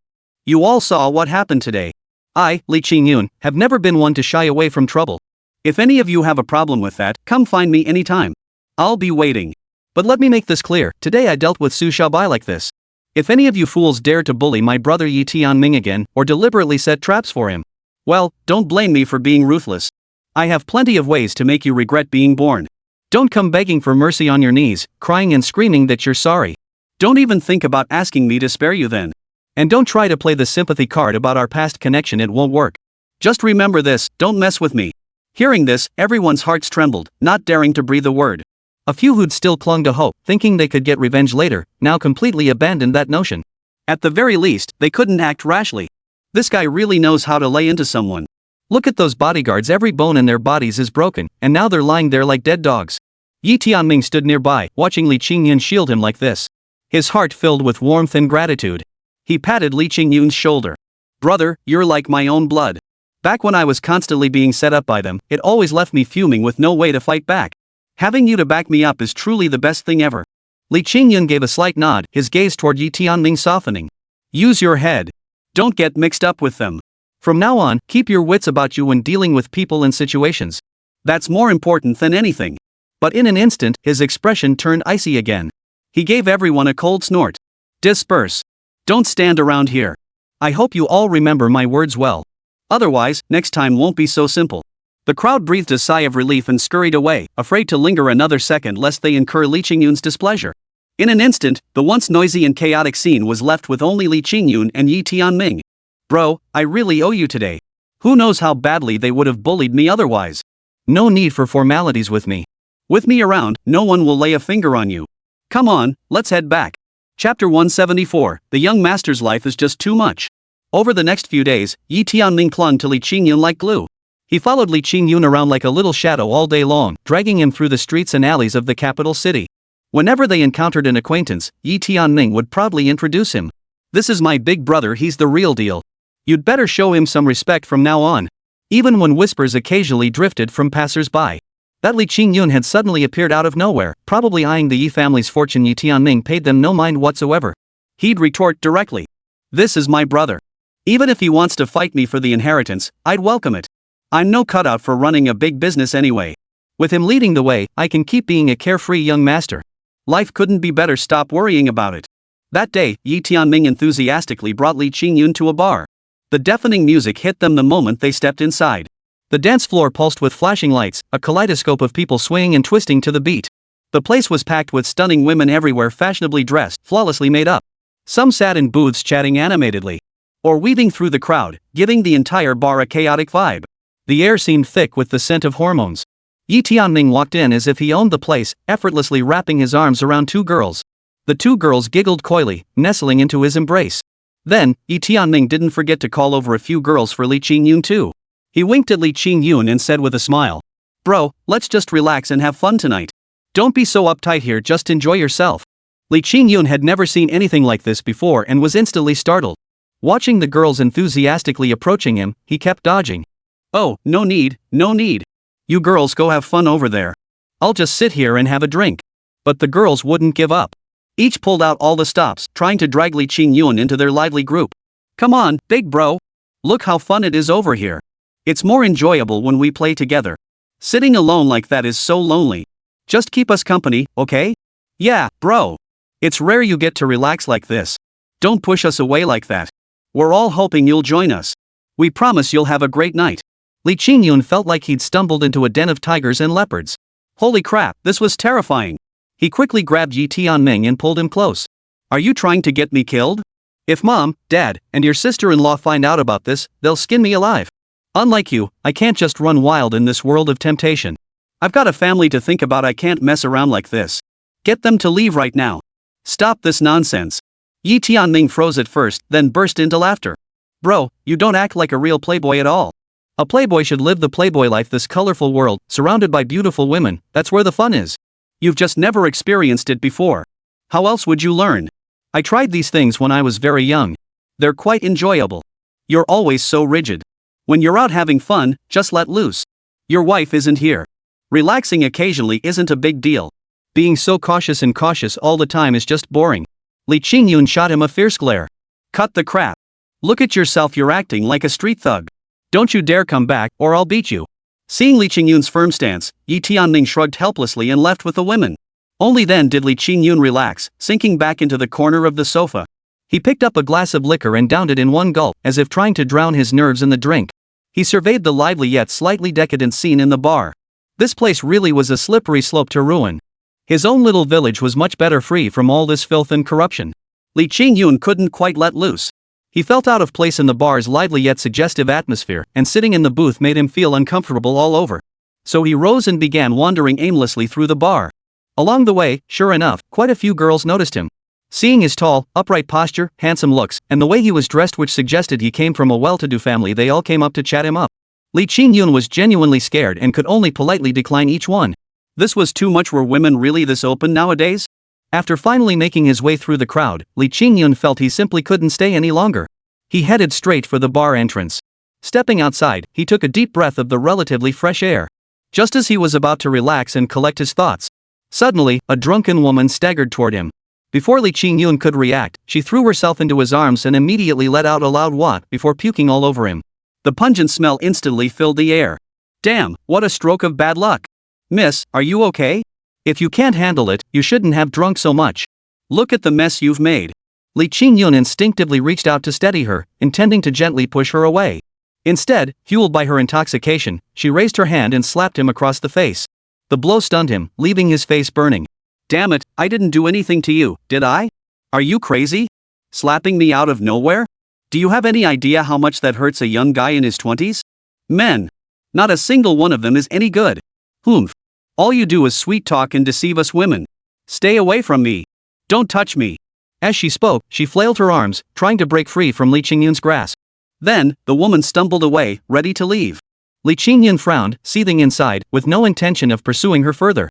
"You all saw what happened today. I, Li Qingyun, have never been one to shy away from trouble. If any of you have a problem with that, come find me anytime. I'll be waiting. But let me make this clear, today I dealt with Su Xiaobai like this. If any of you fools dare to bully my brother Yi Tianming again, or deliberately set traps for him, well, don't blame me for being ruthless. I have plenty of ways to make you regret being born. Don't come begging for mercy on your knees, crying and screaming that you're sorry. Don't even think about asking me to spare you then. And don't try to play the sympathy card about our past connection, it won't work. Just remember this, don't mess with me." Hearing this, everyone's hearts trembled, not daring to breathe a word. A few who'd still clung to hope, thinking they could get revenge later, now completely abandoned that notion. At the very least, they couldn't act rashly. This guy really knows how to lay into someone. Look at those bodyguards, every bone in their bodies is broken, and now they're lying there like dead dogs. Yi Tianming stood nearby, watching Li Qingyun shield him like this. His heart filled with warmth and gratitude. He patted Li Qingyun's shoulder. "Brother, you're like my own blood. Back when I was constantly being set up by them, it always left me fuming with no way to fight back. Having you to back me up is truly the best thing ever. Li Qingyun gave a slight nod, his gaze toward Yi Tianming softening. Use your head. Don't get mixed up with them. From now on, keep your wits about you when dealing with people and situations. That's more important than anything. But in an instant, his expression turned icy again. He gave everyone a cold snort. Disperse. Don't stand around here. I hope you all remember my words well. Otherwise, next time won't be so simple. The crowd breathed a sigh of relief and scurried away, afraid to linger another second lest they incur Li Qingyun's displeasure. In an instant, the once noisy and chaotic scene was left with only Li Qingyun and Yi Tianming. Bro, I really owe you today. Who knows how badly they would have bullied me otherwise. No need for formalities with me. With me around, no one will lay a finger on you. Come on, let's head back. Chapter 174, The Young Master's Life is Just Too Much. Over the next few days, Yi Tianming clung to Li Qingyun like glue. He followed Li Qingyun around like a little shadow all day long, dragging him through the streets and alleys of the capital city. Whenever they encountered an acquaintance, Yi Tianming would proudly introduce him. This is my big brother, he's the real deal. You'd better show him some respect from now on. Even when whispers occasionally drifted from passers-by. That Li Qingyun had suddenly appeared out of nowhere, probably eyeing the Yi family's fortune. Yi Tianming paid them no mind whatsoever. He'd retort directly. This is my brother. Even if he wants to fight me for the inheritance, I'd welcome it. I'm no cutout for running a big business anyway. With him leading the way, I can keep being a carefree young master. Life couldn't be better, stop worrying about it. That day, Yi Tianming enthusiastically brought Li Qingyun to a bar. The deafening music hit them the moment they stepped inside. The dance floor pulsed with flashing lights, a kaleidoscope of people swaying and twisting to the beat. The place was packed with stunning women everywhere, fashionably dressed, flawlessly made up. Some sat in booths chatting animatedly, or weaving through the crowd, giving the entire bar a chaotic vibe. The air seemed thick with the scent of hormones. Yi Tianming walked in as if he owned the place, effortlessly wrapping his arms around two girls. The two girls giggled coyly, nestling into his embrace. Then, Yi Tianming didn't forget to call over a few girls for Li Qingyun too. He winked at Li Qingyun and said with a smile, Bro, let's just relax and have fun tonight. Don't be so uptight here, just enjoy yourself. Li Qingyun had never seen anything like this before and was instantly startled. Watching the girls enthusiastically approaching him, he kept dodging. Oh, no need, no need. You girls go have fun over there. I'll just sit here and have a drink. But the girls wouldn't give up. Each pulled out all the stops, trying to drag Li Qingyun into their lively group. Come on, big bro. Look how fun it is over here. It's more enjoyable when we play together. Sitting alone like that is so lonely. Just keep us company, okay? Yeah, bro. It's rare you get to relax like this. Don't push us away like that. We're all hoping you'll join us. We promise you'll have a great night. Li Qingyun felt like he'd stumbled into a den of tigers and leopards. Holy crap, this was terrifying. He quickly grabbed Yi Tianming and pulled him close. Are you trying to get me killed? If Mom, Dad, and your sister-in-law find out about this, they'll skin me alive. Unlike you, I can't just run wild in this world of temptation. I've got a family to think about, I can't mess around like this. Get them to leave right now. Stop this nonsense. Yi Tianming froze at first, then burst into laughter. Bro, you don't act like a real playboy at all. A playboy should live the playboy life, this colorful world, surrounded by beautiful women, that's where the fun is. You've just never experienced it before. How else would you learn? I tried these things when I was very young. They're quite enjoyable. You're always so rigid. When you're out having fun, just let loose. Your wife isn't here. Relaxing occasionally isn't a big deal. Being so cautious and cautious all the time is just boring. Li Qingyun shot him a fierce glare. Cut the crap. Look at yourself, you're acting like a street thug. Don't you dare come back, or I'll beat you. Seeing Li Qingyun's firm stance, Yi Tianming shrugged helplessly and left with the women. Only then did Li Qingyun relax, sinking back into the corner of the sofa. He picked up a glass of liquor and downed it in one gulp, as if trying to drown his nerves in the drink. He surveyed the lively yet slightly decadent scene in the bar. This place really was a slippery slope to ruin. His own little village was much better free from all this filth and corruption. Li Qingyun couldn't quite let loose. He felt out of place in the bar's lively yet suggestive atmosphere, and sitting in the booth made him feel uncomfortable all over. So he rose and began wandering aimlessly through the bar. Along the way, sure enough, quite a few girls noticed him. Seeing his tall, upright posture, handsome looks, and the way he was dressed, which suggested he came from a well-to-do family, they all came up to chat him up. Li Qingyun was genuinely scared and could only politely decline each one. This was too much. Were women really this open nowadays? After finally making his way through the crowd, Li Qingyun felt he simply couldn't stay any longer. He headed straight for the bar entrance. Stepping outside, he took a deep breath of the relatively fresh air. Just as he was about to relax and collect his thoughts, Suddenly, a drunken woman staggered toward him. Before Li Qingyun could react, she threw herself into his arms and immediately let out a loud "what" before puking all over him. The pungent smell instantly filled the air. Damn, what a stroke of bad luck. Miss, are you okay? If you can't handle it, you shouldn't have drunk so much. Look at the mess you've made. Li Qingyun instinctively reached out to steady her, intending to gently push her away. Instead, fueled by her intoxication, she raised her hand and slapped him across the face. The blow stunned him, leaving his face burning. Damn it, I didn't do anything to you, did I? Are you crazy? Slapping me out of nowhere? Do you have any idea how much that hurts a young guy in his 20s? Men. Not a single one of them is any good. Humph. All you do is sweet talk and deceive us women. Stay away from me. Don't touch me. As she spoke, she flailed her arms, trying to break free from Li Qingyun's grasp. Then, the woman stumbled away, ready to leave. Li Qingyun frowned, seething inside, with no intention of pursuing her further.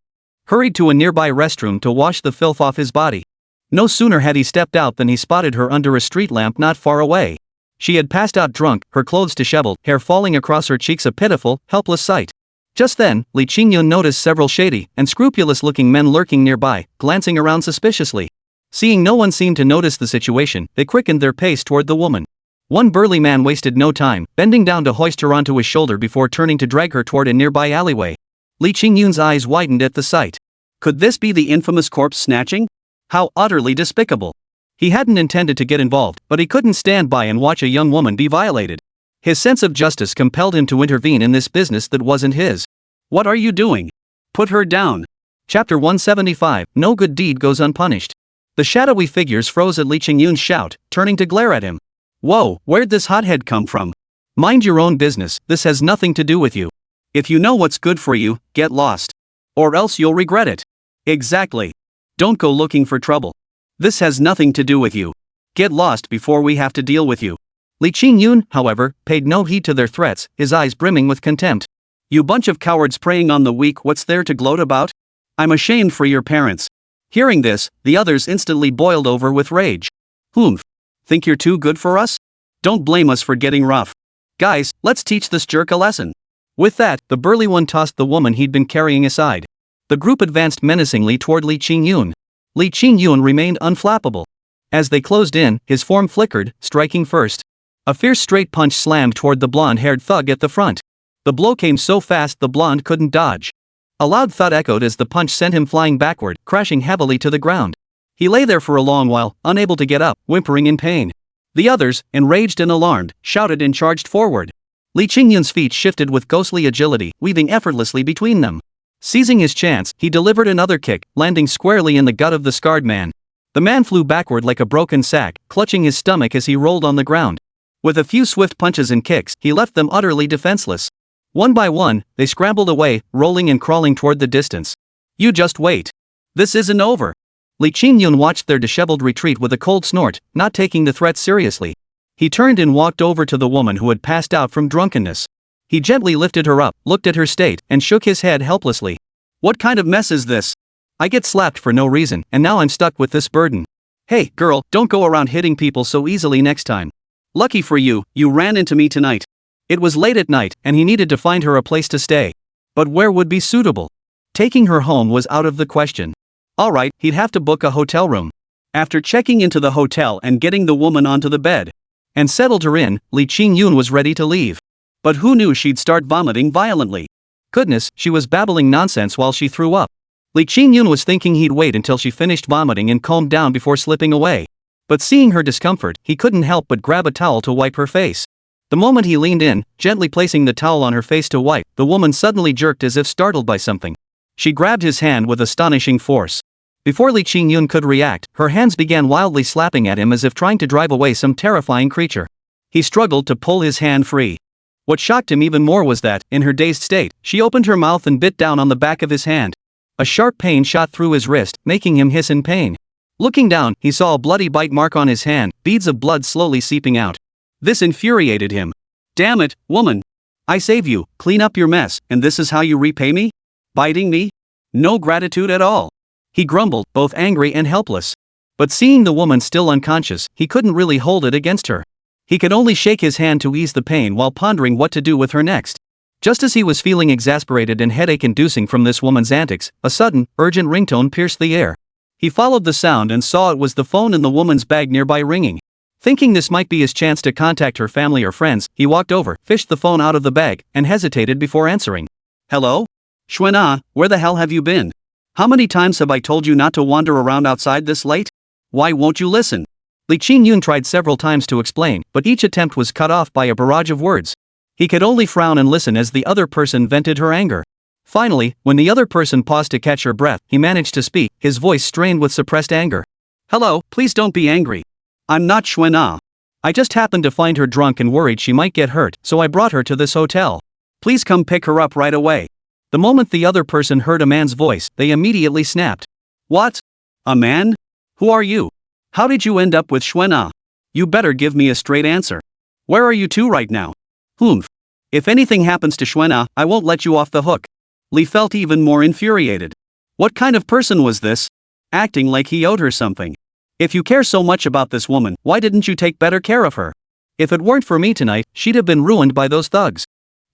Hurried to a nearby restroom to wash the filth off his body. No sooner had he stepped out than he spotted her under a street lamp not far away. She had passed out drunk, her clothes disheveled, hair falling across her cheeks, a pitiful, helpless sight. Just then, Li Qingyun noticed several shady and scrupulous-looking men lurking nearby, glancing around suspiciously. Seeing no one seemed to notice the situation, they quickened their pace toward the woman. One burly man wasted no time, bending down to hoist her onto his shoulder before turning to drag her toward a nearby alleyway. Li Qingyun's eyes widened at the sight. Could this be the infamous corpse snatching? How utterly despicable. He hadn't intended to get involved, but he couldn't stand by and watch a young woman be violated. His sense of justice compelled him to intervene in this business that wasn't his. What are you doing? Put her down. Chapter 175, No good deed goes unpunished. The shadowy figures froze at Li Qingyun's shout, turning to glare at him. Whoa, where'd this hothead come from? Mind your own business, this has nothing to do with you. If you know what's good for you, get lost. Or else you'll regret it. Exactly. Don't go looking for trouble. This has nothing to do with you. Get lost before we have to deal with you. Li Qingyun, however, paid no heed to their threats, his eyes brimming with contempt. You bunch of cowards preying on the weak, what's there to gloat about? I'm ashamed for your parents. Hearing this, the others instantly boiled over with rage. Humph. Think you're too good for us? Don't blame us for getting rough. Guys, let's teach this jerk a lesson. With that, the burly one tossed the woman he'd been carrying aside. The group advanced menacingly toward Li Qingyun. Li Qingyun remained unflappable. As they closed in, his form flickered, striking first. A fierce straight punch slammed toward the blonde-haired thug at the front. The blow came so fast the blonde couldn't dodge. A loud thud echoed as the punch sent him flying backward, crashing heavily to the ground. He lay there for a long while, unable to get up, whimpering in pain. The others, enraged and alarmed, shouted and charged forward. Li Qingyun's feet shifted with ghostly agility, weaving effortlessly between them. Seizing his chance, he delivered another kick, landing squarely in the gut of the scarred man. The man flew backward like a broken sack, clutching his stomach as he rolled on the ground. With a few swift punches and kicks, he left them utterly defenseless. One by one, they scrambled away, rolling and crawling toward the distance. You just wait. This isn't over. Li Qingyun watched their disheveled retreat with a cold snort, not taking the threat seriously. He turned and walked over to the woman who had passed out from drunkenness. He gently lifted her up, looked at her state, and shook his head helplessly. What kind of mess is this? I get slapped for no reason, and now I'm stuck with this burden. Hey, girl, don't go around hitting people so easily next time. Lucky for you, you ran into me tonight. It was late at night, and he needed to find her a place to stay. But where would be suitable? Taking her home was out of the question. Alright, he'd have to book a hotel room. After checking into the hotel and getting the woman onto the bed and settled her in, Li Qingyun was ready to leave. But who knew she'd start vomiting violently? Goodness, she was babbling nonsense while she threw up. Li Qingyun was thinking he'd wait until she finished vomiting and calmed down before slipping away. But seeing her discomfort, he couldn't help but grab a towel to wipe her face. The moment he leaned in, gently placing the towel on her face to wipe, the woman suddenly jerked as if startled by something. She grabbed his hand with astonishing force. Before Li Qingyun could react, her hands began wildly slapping at him as if trying to drive away some terrifying creature. He struggled to pull his hand free. What shocked him even more was that, in her dazed state, she opened her mouth and bit down on the back of his hand. A sharp pain shot through his wrist, making him hiss in pain. Looking down, he saw a bloody bite mark on his hand, beads of blood slowly seeping out. This infuriated him. Damn it, woman! I save you, clean up your mess, and this is how you repay me? Biting me? No gratitude at all. He grumbled, both angry and helpless. But seeing the woman still unconscious, he couldn't really hold it against her. He could only shake his hand to ease the pain while pondering what to do with her next. Just as he was feeling exasperated and headache-inducing from this woman's antics, a sudden, urgent ringtone pierced the air. He followed the sound and saw it was the phone in the woman's bag nearby ringing. Thinking this might be his chance to contact her family or friends, he walked over, fished the phone out of the bag, and hesitated before answering. Hello? Xuan, where the hell have you been? How many times have I told you not to wander around outside this late? Why won't you listen? Li Qingyun tried several times to explain, but each attempt was cut off by a barrage of words. He could only frown and listen as the other person vented her anger. Finally, when the other person paused to catch her breath, he managed to speak, his voice strained with suppressed anger. Hello, please don't be angry. I'm not Xuan. I just happened to find her drunk and worried she might get hurt, so I brought her to this hotel. Please come pick her up right away. The moment the other person heard a man's voice, they immediately snapped. What? A man? Who are you? How did you end up with Xuan? You better give me a straight answer. Where are you two right now? Humph. If anything happens to Xuan, I won't let you off the hook. Li felt even more infuriated. What kind of person was this? Acting like he owed her something. If you care so much about this woman, why didn't you take better care of her? If it weren't for me tonight, she'd have been ruined by those thugs.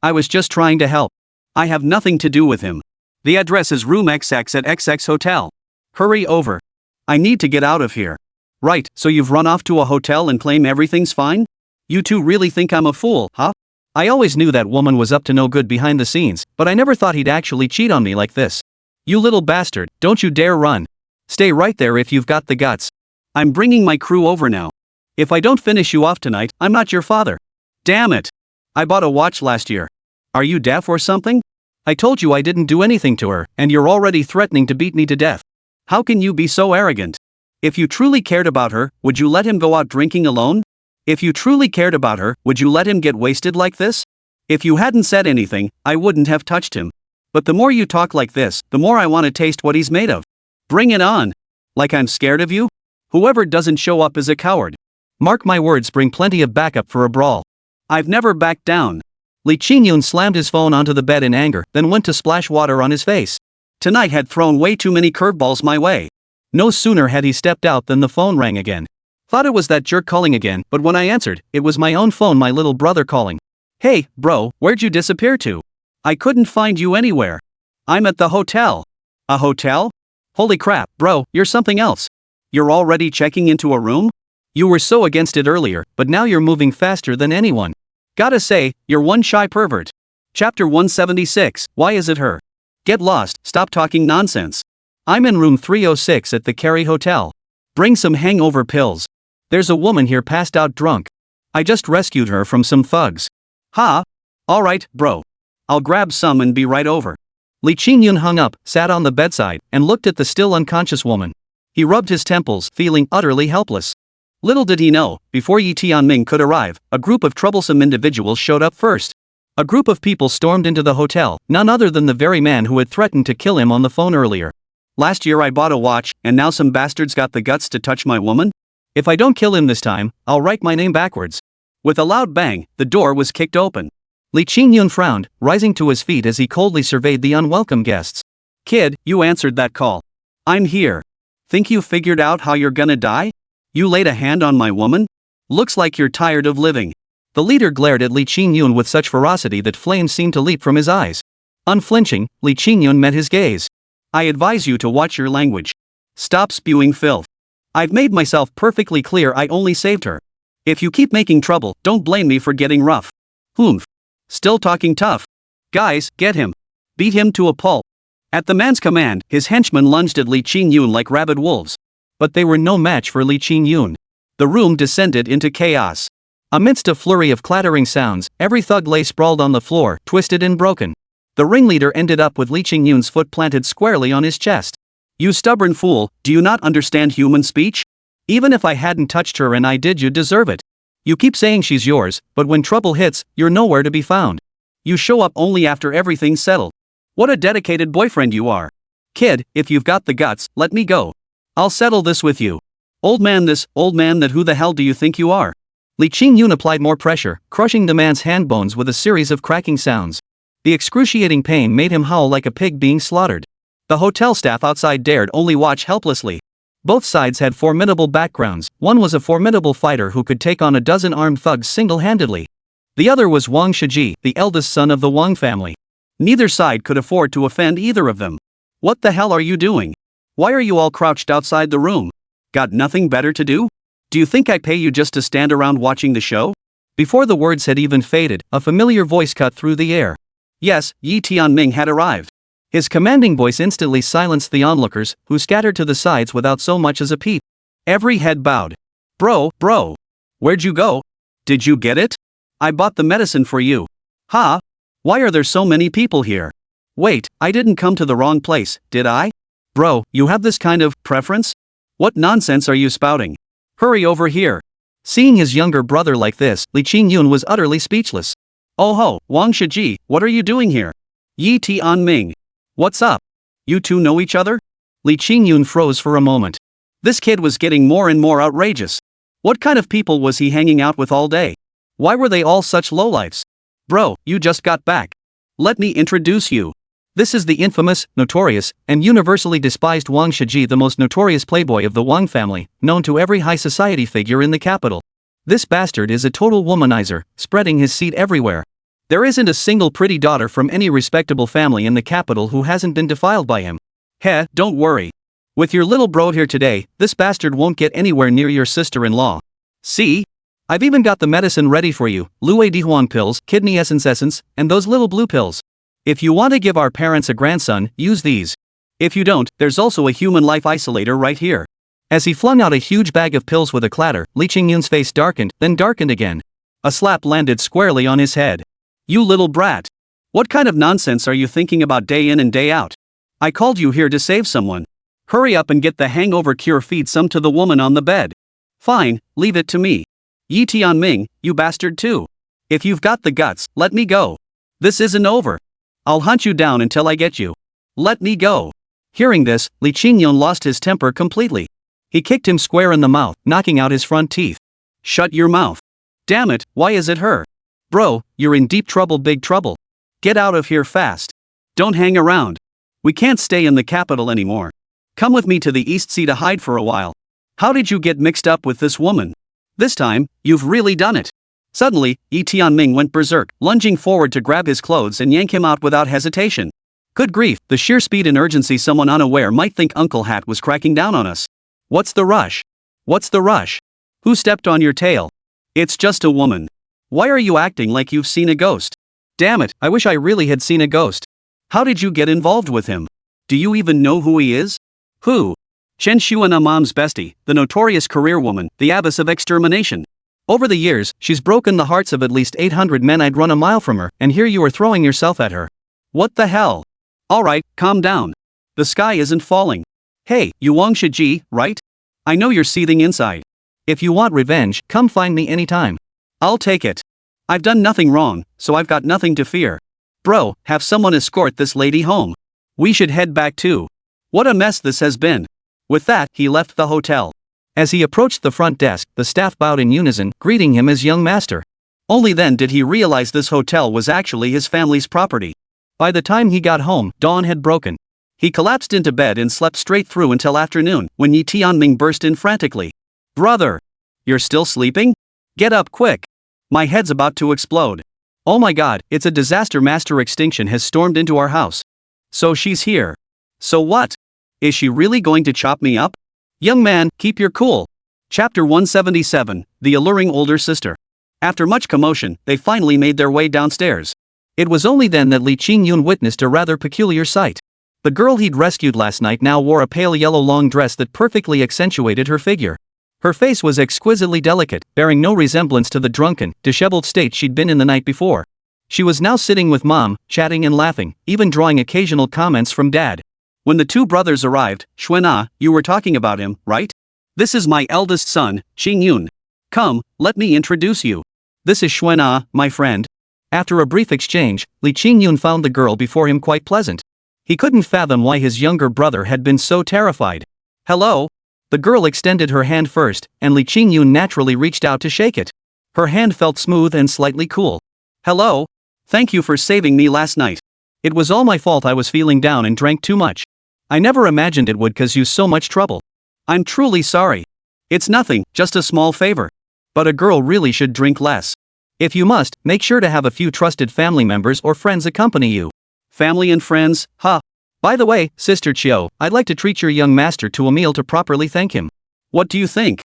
I was just trying to help. I have nothing to do with him. The address is room XX at XX Hotel. Hurry over. I need to get out of here. Right, so you've run off to a hotel and claim everything's fine? You two really think I'm a fool, huh? I always knew that woman was up to no good behind the scenes, but I never thought he'd actually cheat on me like this. You little bastard, don't you dare run. Stay right there if you've got the guts. I'm bringing my crew over now. If I don't finish you off tonight, I'm not your father. Damn it. I bought a watch last year. Are you deaf or something? I told you I didn't do anything to her, and you're already threatening to beat me to death. How can you be so arrogant? If you truly cared about her, would you let him go out drinking alone? If you truly cared about her, would you let him get wasted like this? If you hadn't said anything, I wouldn't have touched him. But the more you talk like this, the more I want to taste what he's made of. Bring it on. Like I'm scared of you? Whoever doesn't show up is a coward. Mark my words, bring plenty of backup for a brawl. I've never backed down. Li Qingyun slammed his phone onto the bed in anger, then went to splash water on his face. Tonight had thrown way too many curveballs my way. No sooner had he stepped out than the phone rang again. Thought it was that jerk calling again, but when I answered, it was my own phone, my little brother calling. Hey, bro, where'd you disappear to? I couldn't find you anywhere. I'm at the hotel. A hotel? Holy crap, bro, you're something else. You're already checking into a room? You were so against it earlier, but now you're moving faster than anyone. Gotta say, you're one shy pervert. Chapter 176, Why is it her? Get lost, stop talking nonsense. I'm in room 306 at the Kerry Hotel. Bring some hangover pills. There's a woman here passed out drunk. I just rescued her from some thugs. Ha? Alright, bro. I'll grab some and be right over. Li Qingyun hung up, sat on the bedside, and looked at the still unconscious woman. He rubbed his temples, feeling utterly helpless. Little did he know, before Yi Tianming could arrive, a group of troublesome individuals showed up first. A group of people stormed into the hotel, none other than the very man who had threatened to kill him on the phone earlier. Last year I bought a watch, and now some bastards got the guts to touch my woman? If I don't kill him this time, I'll write my name backwards. With a loud bang, the door was kicked open. Li Qingyun frowned, rising to his feet as he coldly surveyed the unwelcome guests. Kid, you answered that call. I'm here. Think you figured out how you're gonna die? You laid a hand on my woman? Looks like you're tired of living. The leader glared at Li Qingyun with such ferocity that flames seemed to leap from his eyes. Unflinching, Li Qingyun met his gaze. I advise you to watch your language. Stop spewing filth. I've made myself perfectly clear I only saved her. If you keep making trouble, don't blame me for getting rough. Humph. Still talking tough. Guys, get him. Beat him to a pulp. At the man's command, his henchmen lunged at Li Qingyun like rabid wolves. But they were no match for Li Qingyun. The room descended into chaos. Amidst a flurry of clattering sounds, every thug lay sprawled on the floor, twisted and broken. The ringleader ended up with Li Qingyun's foot planted squarely on his chest. You stubborn fool, do you not understand human speech? Even if I hadn't touched her and I did, you deserve it. You keep saying she's yours, but when trouble hits, you're nowhere to be found. You show up only after everything's settled. What a dedicated boyfriend you are. Kid, if you've got the guts, let me go. I'll settle this with you. Old man this, old man that, who the hell do you think you are? Li Qingyun applied more pressure, crushing the man's hand bones with a series of cracking sounds. The excruciating pain made him howl like a pig being slaughtered. The hotel staff outside dared only watch helplessly. Both sides had formidable backgrounds. One was a formidable fighter who could take on a dozen armed thugs single-handedly. The other was Wang Shiji, the eldest son of the Wang family. Neither side could afford to offend either of them. What the hell are you doing? Why are you all crouched outside the room? Got nothing better to do? Do you think I pay you just to stand around watching the show? Before the words had even faded, a familiar voice cut through the air. Yes, Yi Tianming had arrived. His commanding voice instantly silenced the onlookers, who scattered to the sides without so much as a peep. Every head bowed. Bro, where'd you go? Did you get it? I bought the medicine for you. Ha? Why are there so many people here? Wait, I didn't come to the wrong place, did I? Bro, you have this kind of preference? What nonsense are you spouting? Hurry over here. Seeing his younger brother like this, Li Qingyun was utterly speechless. Oh ho, Wang Shiji, what are you doing here? Yi Tianming. What's up? You two know each other? Li Qingyun froze for a moment. This kid was getting more and more outrageous. What kind of people was he hanging out with all day? Why were they all such lowlifes? Bro, you just got back. Let me introduce you. This is the infamous, notorious, and universally despised Wang Shiji, the most notorious playboy of the Wang family, known to every high society figure in the capital. This bastard is a total womanizer, spreading his seed everywhere. There isn't a single pretty daughter from any respectable family in the capital who hasn't been defiled by him. Heh, don't worry. With your little bro here today, this bastard won't get anywhere near your sister-in-law. See? I've even got the medicine ready for you, Luei Dihuan pills, kidney essence, and those little blue pills. If you want to give our parents a grandson, use these. If you don't, there's also a human life isolator right here. As he flung out a huge bag of pills with a clatter, Li Qingyun's face darkened, then darkened again. A slap landed squarely on his head. You little brat. What kind of nonsense are you thinking about day in and day out? I called you here to save someone. Hurry up and get the hangover cure, feed some to the woman on the bed. Fine, leave it to me. Yi Tianming, you bastard too. If you've got the guts, let me go. This isn't over. I'll hunt you down until I get you. Let me go. Hearing this, Li Qingyun lost his temper completely. He kicked him square in the mouth, knocking out his front teeth. Shut your mouth. Damn it, why is it her? Bro, you're in deep trouble, big trouble. Get out of here fast. Don't hang around. We can't stay in the capital anymore. Come with me to the East Sea to hide for a while. How did you get mixed up with this woman? This time, you've really done it. Suddenly, Yi Tianming went berserk, lunging forward to grab his clothes and yank him out without hesitation. Good grief, the sheer speed and urgency, someone unaware might think Uncle Hat was cracking down on us. What's the rush? What's the rush? Who stepped on your tail? It's just a woman. Why are you acting like you've seen a ghost? Damn it, I wish I really had seen a ghost. How did you get involved with him? Do you even know who he is? Who? Chen Xuan, Mom's bestie, the notorious career woman, the abyss of extermination. Over the years, she's broken the hearts of at least 800 men. I'd run a mile from her, and here you are throwing yourself at her. What the hell? Alright, calm down. The sky isn't falling. Hey, you Wang Shiji, right? I know you're seething inside. If you want revenge, come find me anytime. I'll take it. I've done nothing wrong, so I've got nothing to fear. Bro, have someone escort this lady home. We should head back too. What a mess this has been. With that, he left the hotel. As he approached the front desk, the staff bowed in unison, greeting him as young master. Only then did he realize this hotel was actually his family's property. By the time he got home, dawn had broken. He collapsed into bed and slept straight through until afternoon, when Yi Tianming burst in frantically. Brother! You're still sleeping? Get up quick! My head's about to explode. Oh my god, it's a disaster. Master Extinction has stormed into our house. So she's here. So what? Is she really going to chop me up? Young man, keep your cool. Chapter 177, The Alluring Older Sister. After much commotion, they finally made their way downstairs. It was only then that Li Qingyun witnessed a rather peculiar sight. The girl he'd rescued last night now wore a pale yellow long dress that perfectly accentuated her figure. Her face was exquisitely delicate, bearing no resemblance to the drunken, disheveled state she'd been in the night before. She was now sitting with Mom, chatting and laughing, even drawing occasional comments from Dad. When the two brothers arrived, Xuan, you were talking about him, right? This is my eldest son, Qingyun. Come, let me introduce you. This is Xuan, my friend. After a brief exchange, Li Qingyun found the girl before him quite pleasant. He couldn't fathom why his younger brother had been so terrified. Hello? The girl extended her hand first, and Li Qingyun naturally reached out to shake it. Her hand felt smooth and slightly cool. Hello? Thank you for saving me last night. It was all my fault. I was feeling down and drank too much. I never imagined it would cause you so much trouble. I'm truly sorry. It's nothing, just a small favor. But a girl really should drink less. If you must, make sure to have a few trusted family members or friends accompany you. Family and friends, huh? By the way, Sister Chiu, I'd like to treat your young master to a meal to properly thank him. What do you think?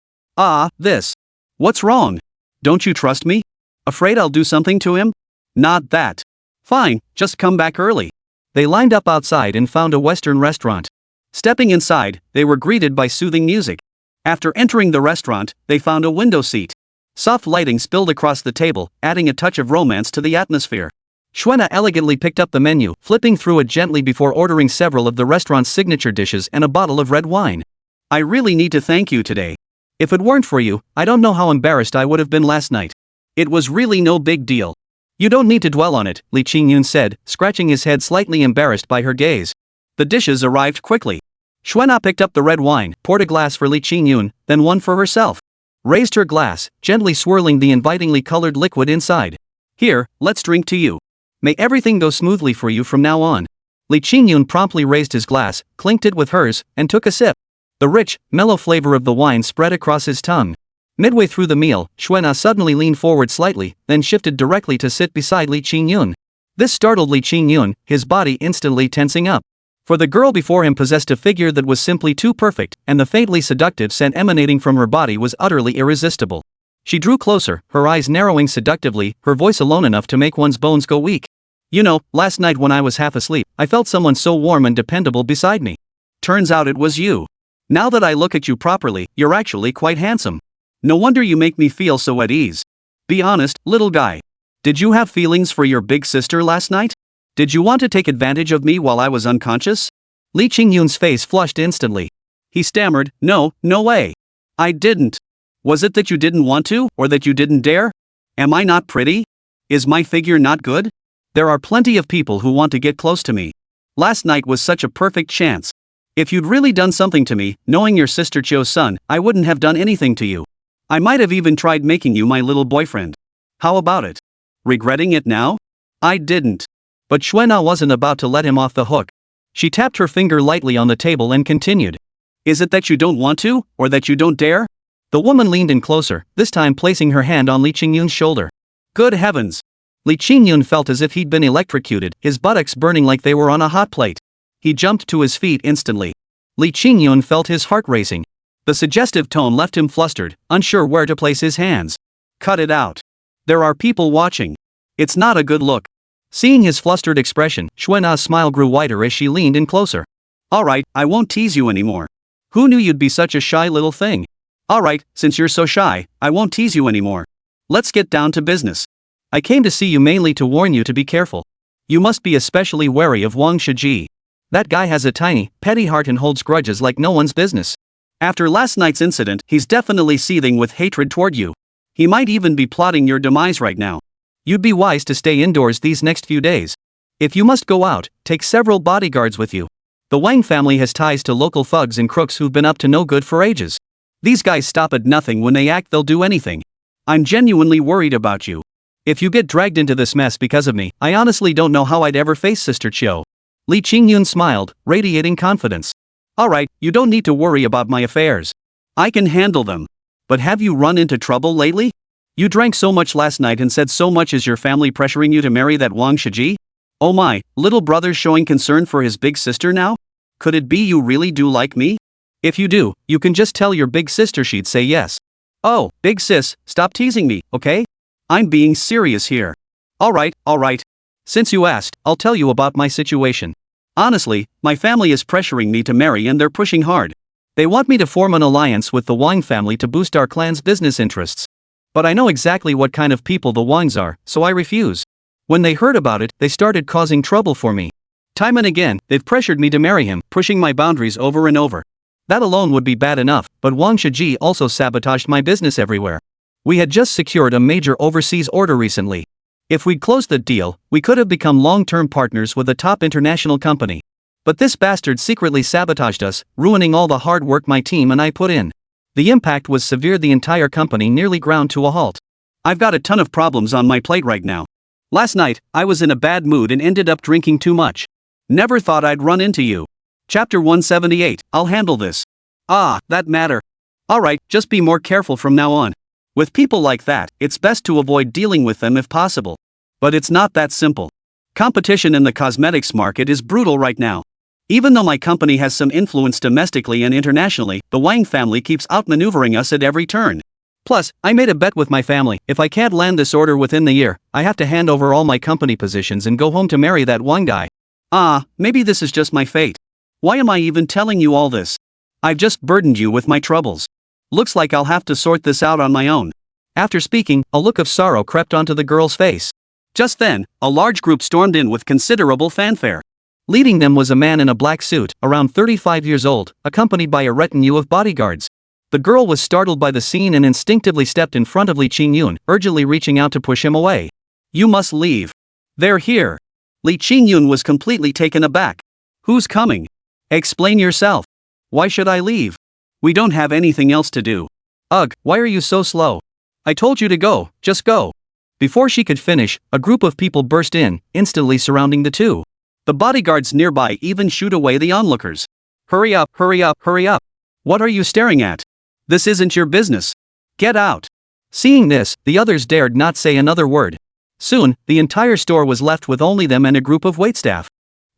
This. What's wrong? Don't you trust me? Afraid I'll do something to him? Not that. Fine, just come back early. They lined up outside and found a Western restaurant. Stepping inside, they were greeted by soothing music. After entering the restaurant, they found a window seat. Soft lighting spilled across the table, adding a touch of romance to the atmosphere. Xuena elegantly picked up the menu, flipping through it gently before ordering several of the restaurant's signature dishes and a bottle of red wine. I really need to thank you today. If it weren't for you, I don't know how embarrassed I would have been last night. It was really no big deal. You don't need to dwell on it, Li Qingyun said, scratching his head slightly embarrassed by her gaze. The dishes arrived quickly. Xuena picked up the red wine, poured a glass for Li Qingyun, then one for herself. Raised her glass, gently swirling the invitingly colored liquid inside. Here, let's drink to you. May everything go smoothly for you from now on. Li Qingyun promptly raised his glass, clinked it with hers, and took a sip. The rich, mellow flavor of the wine spread across his tongue. Midway through the meal, Xuena suddenly leaned forward slightly, then shifted directly to sit beside Li Qingyun. This startled Li Qingyun, his body instantly tensing up. For the girl before him possessed a figure that was simply too perfect, and the faintly seductive scent emanating from her body was utterly irresistible. She drew closer, her eyes narrowing seductively, her voice alone enough to make one's bones go weak. You know, last night when I was half asleep, I felt someone so warm and dependable beside me. Turns out it was you. Now that I look at you properly, you're actually quite handsome. No wonder you make me feel so at ease. Be honest, little guy. Did you have feelings for your big sister last night? Did you want to take advantage of me while I was unconscious? Li Qingyun's face flushed instantly. He stammered, no way. I didn't. Was it that you didn't want to, or that you didn't dare? Am I not pretty? Is my figure not good? There are plenty of people who want to get close to me. Last night was such a perfect chance. If you'd really done something to me, knowing your sister Chiu's son, I wouldn't have done anything to you. I might have even tried making you my little boyfriend. How about it? Regretting it now? I didn't. But Xuena wasn't about to let him off the hook. She tapped her finger lightly on the table and continued. Is it that you don't want to, or that you don't dare? The woman leaned in closer, this time placing her hand on Li Qingyun's shoulder. Good heavens! Li Qingyun felt as if he'd been electrocuted, his buttocks burning like they were on a hot plate. He jumped to his feet instantly. Li Qingyun felt his heart racing. The suggestive tone left him flustered, unsure where to place his hands. Cut it out. There are people watching. It's not a good look. Seeing his flustered expression, Xuena's smile grew wider as she leaned in closer. Alright, I won't tease you anymore. Who knew you'd be such a shy little thing? Alright, since you're so shy, I won't tease you anymore. Let's get down to business. I came to see you mainly to warn you to be careful. You must be especially wary of Wang Shiji. That guy has a tiny, petty heart and holds grudges like no one's business. After last night's incident, he's definitely seething with hatred toward you. He might even be plotting your demise right now. You'd be wise to stay indoors these next few days. If you must go out, take several bodyguards with you. The Wang family has ties to local thugs and crooks who've been up to no good for ages. These guys stop at nothing. When they act, they'll do anything. I'm genuinely worried about you. If you get dragged into this mess because of me, I honestly don't know how I'd ever face Sister Chiu. Li Qingyun smiled, radiating confidence. Alright, you don't need to worry about my affairs. I can handle them. But have you run into trouble lately? You drank so much last night and said so much. Is your family pressuring you to marry that Wang Shiji? Oh my, little brother's showing concern for his big sister now? Could it be you really do like me? If you do, you can just tell your big sister she'd say yes. Oh, big sis, stop teasing me, okay? I'm being serious here. Alright. Since you asked, I'll tell you about my situation. Honestly, my family is pressuring me to marry and they're pushing hard. They want me to form an alliance with the Wang family to boost our clan's business interests. But I know exactly what kind of people the Wangs are, so I refuse. When they heard about it, they started causing trouble for me. Time and again, they've pressured me to marry him, pushing my boundaries over and over. That alone would be bad enough, but Wang Shiji also sabotaged my business everywhere. We had just secured a major overseas order recently. If we'd closed the deal, we could have become long-term partners with a top international company. But this bastard secretly sabotaged us, ruining all the hard work my team and I put in. The impact was severe. The entire company nearly ground to a halt. I've got a ton of problems on my plate right now. Last night, I was in a bad mood and ended up drinking too much. Never thought I'd run into you. Chapter 178, I'll handle this. That matter. Alright, just be more careful from now on. With people like that, it's best to avoid dealing with them if possible. But it's not that simple. Competition in the cosmetics market is brutal right now. Even though my company has some influence domestically and internationally, the Wang family keeps outmaneuvering us at every turn. Plus, I made a bet with my family. If I can't land this order within the year, I have to hand over all my company positions and go home to marry that one guy. Maybe this is just my fate. Why am I even telling you all this? I've just burdened you with my troubles. Looks like I'll have to sort this out on my own. After speaking, a look of sorrow crept onto the girl's face. Just then, a large group stormed in with considerable fanfare. Leading them was a man in a black suit, around 35 years old, accompanied by a retinue of bodyguards. The girl was startled by the scene and instinctively stepped in front of Li Qingyun, urgently reaching out to push him away. You must leave. They're here. Li Qingyun was completely taken aback. Who's coming? Explain yourself. Why should I leave? We don't have anything else to do. Ugh, why are you so slow? I told you to go, just go. Before she could finish, a group of people burst in, instantly surrounding the two. The bodyguards nearby even shooed away the onlookers. Hurry up, hurry up, hurry up. What are you staring at? This isn't your business. Get out. Seeing this, the others dared not say another word. Soon, the entire store was left with only them and a group of waitstaff.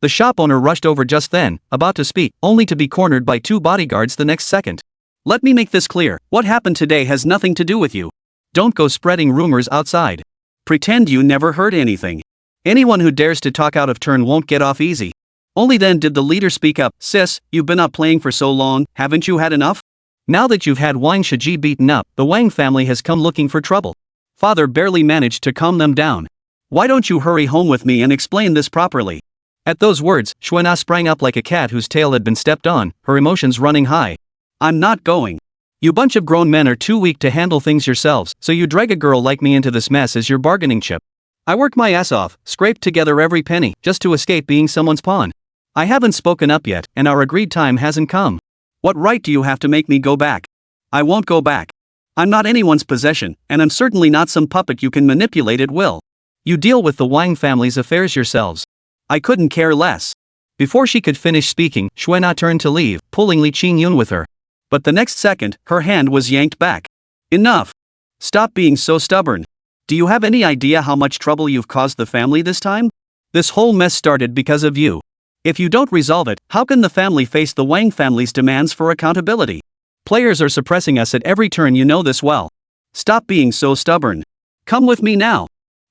The shop owner rushed over just then, about to speak, only to be cornered by two bodyguards the next second. Let me make this clear, what happened today has nothing to do with you. Don't go spreading rumors outside. Pretend you never heard anything. Anyone who dares to talk out of turn won't get off easy. Only then did the leader speak up. Sis, you've been up playing for so long, haven't you had enough? Now that you've had Wang Shiji beaten up, the Wang family has come looking for trouble. Father barely managed to calm them down. Why don't you hurry home with me and explain this properly? At those words, Xuena sprang up like a cat whose tail had been stepped on, her emotions running high. I'm not going. You bunch of grown men are too weak to handle things yourselves, so you drag a girl like me into this mess as your bargaining chip. I worked my ass off, scraped together every penny, just to escape being someone's pawn. I haven't spoken up yet, and our agreed time hasn't come. What right do you have to make me go back? I won't go back. I'm not anyone's possession, and I'm certainly not some puppet you can manipulate at will. You deal with the Wang family's affairs yourselves. I couldn't care less. Before she could finish speaking, Xuena turned to leave, pulling Li Qingyun with her. But the next second, her hand was yanked back. Enough. Stop being so stubborn. Do you have any idea how much trouble you've caused the family this time? This whole mess started because of you. If you don't resolve it, how can the family face the Wang family's demands for accountability? Players are suppressing us at every turn, you know this well. Stop being so stubborn. Come with me now.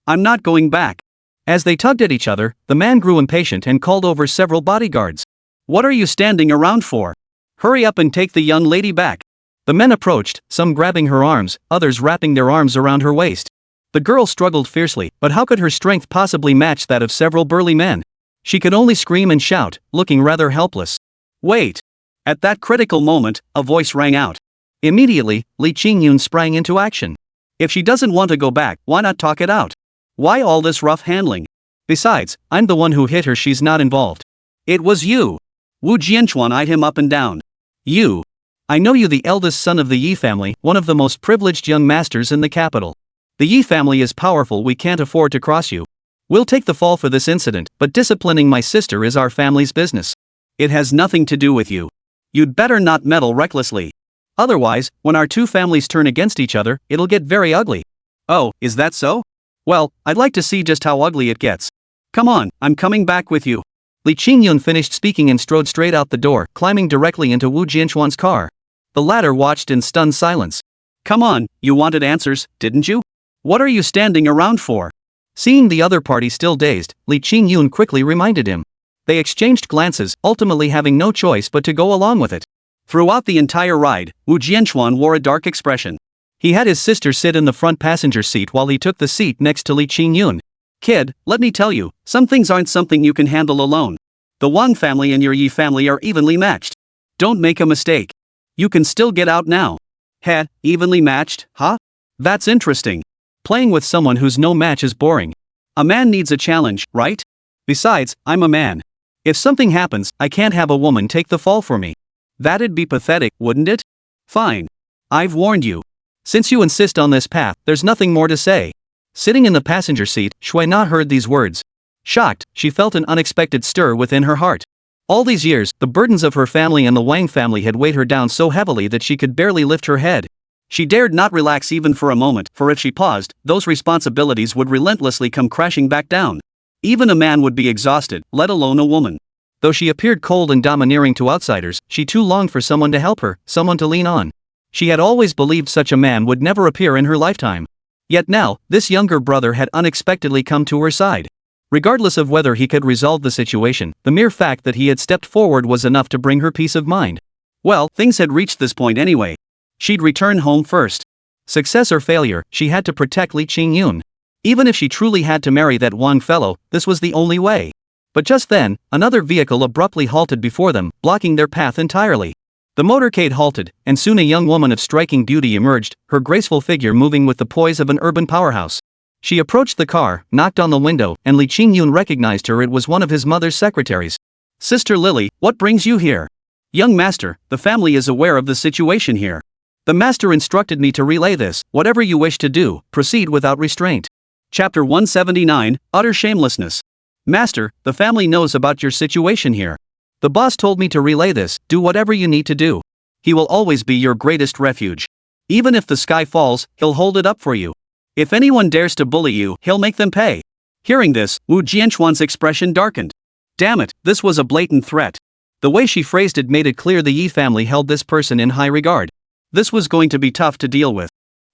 I'm not going back. As they tugged at each other, the man grew impatient and called over several bodyguards. What are you standing around for? Hurry up and take the young lady back. The men approached, some grabbing her arms, others wrapping their arms around her waist. The girl struggled fiercely, but how could her strength possibly match that of several burly men? She could only scream and shout, looking rather helpless. Wait! At that critical moment, a voice rang out. Immediately, Li Qingyun sprang into action. If she doesn't want to go back, why not talk it out? Why all this rough handling? Besides, I'm the one who hit her, she's not involved. It was you. Wu Jianchuan eyed him up and down. You. I know you, the eldest son of the Yi family, one of the most privileged young masters in the capital. The Yi family is powerful, we can't afford to cross you. We'll take the fall for this incident, but disciplining my sister is our family's business. It has nothing to do with you. You'd better not meddle recklessly. Otherwise, when our two families turn against each other, it'll get very ugly. Oh, is that so? Well, I'd like to see just how ugly it gets. Come on, I'm coming back with you. Li Qingyun finished speaking and strode straight out the door, climbing directly into Wu Jianchuan's car. The latter watched in stunned silence. Come on, you wanted answers, didn't you? What are you standing around for? Seeing the other party still dazed, Li Qingyun quickly reminded him. They exchanged glances, ultimately having no choice but to go along with it. Throughout the entire ride, Wu Jianchuan wore a dark expression. He had his sister sit in the front passenger seat while he took the seat next to Li Qingyun. Kid, let me tell you, some things aren't something you can handle alone. The Wang family and your Yi family are evenly matched. Don't make a mistake. You can still get out now. Heh, evenly matched, huh? That's interesting. Playing with someone who's no match is boring. A man needs a challenge, right? Besides, I'm a man. If something happens, I can't have a woman take the fall for me. That'd be pathetic, wouldn't it? Fine. I've warned you. Since you insist on this path, there's nothing more to say. Sitting in the passenger seat, Xuena heard these words. Shocked, she felt an unexpected stir within her heart. All these years, the burdens of her family and the Wang family had weighed her down so heavily that she could barely lift her head. She dared not relax even for a moment, for if she paused, those responsibilities would relentlessly come crashing back down. Even a man would be exhausted, let alone a woman. Though she appeared cold and domineering to outsiders, she too longed for someone to help her, someone to lean on. She had always believed such a man would never appear in her lifetime. Yet now, this younger brother had unexpectedly come to her side. Regardless of whether he could resolve the situation, the mere fact that he had stepped forward was enough to bring her peace of mind. Well, things had reached this point anyway. She'd return home first. Success or failure, she had to protect Li Qingyun. Even if she truly had to marry that Wang fellow, this was the only way. But just then, another vehicle abruptly halted before them, blocking their path entirely. The motorcade halted, and soon a young woman of striking beauty emerged, her graceful figure moving with the poise of an urban powerhouse. She approached the car, knocked on the window, and Li Qingyun recognized her. It was one of his mother's secretaries. Sister Lily, what brings you here? Young master, the family is aware of the situation here. The master instructed me to relay this. Whatever you wish to do, proceed without restraint. Chapter 179, Utter Shamelessness. Master, the family knows about your situation here. The boss told me to relay this. Do whatever you need to do. He will always be your greatest refuge. Even if the sky falls, he'll hold it up for you. If anyone dares to bully you, he'll make them pay. Hearing this, Wu Jianchuan's expression darkened. Damn it, this was a blatant threat. The way she phrased it made it clear the Yi family held this person in high regard. This was going to be tough to deal with.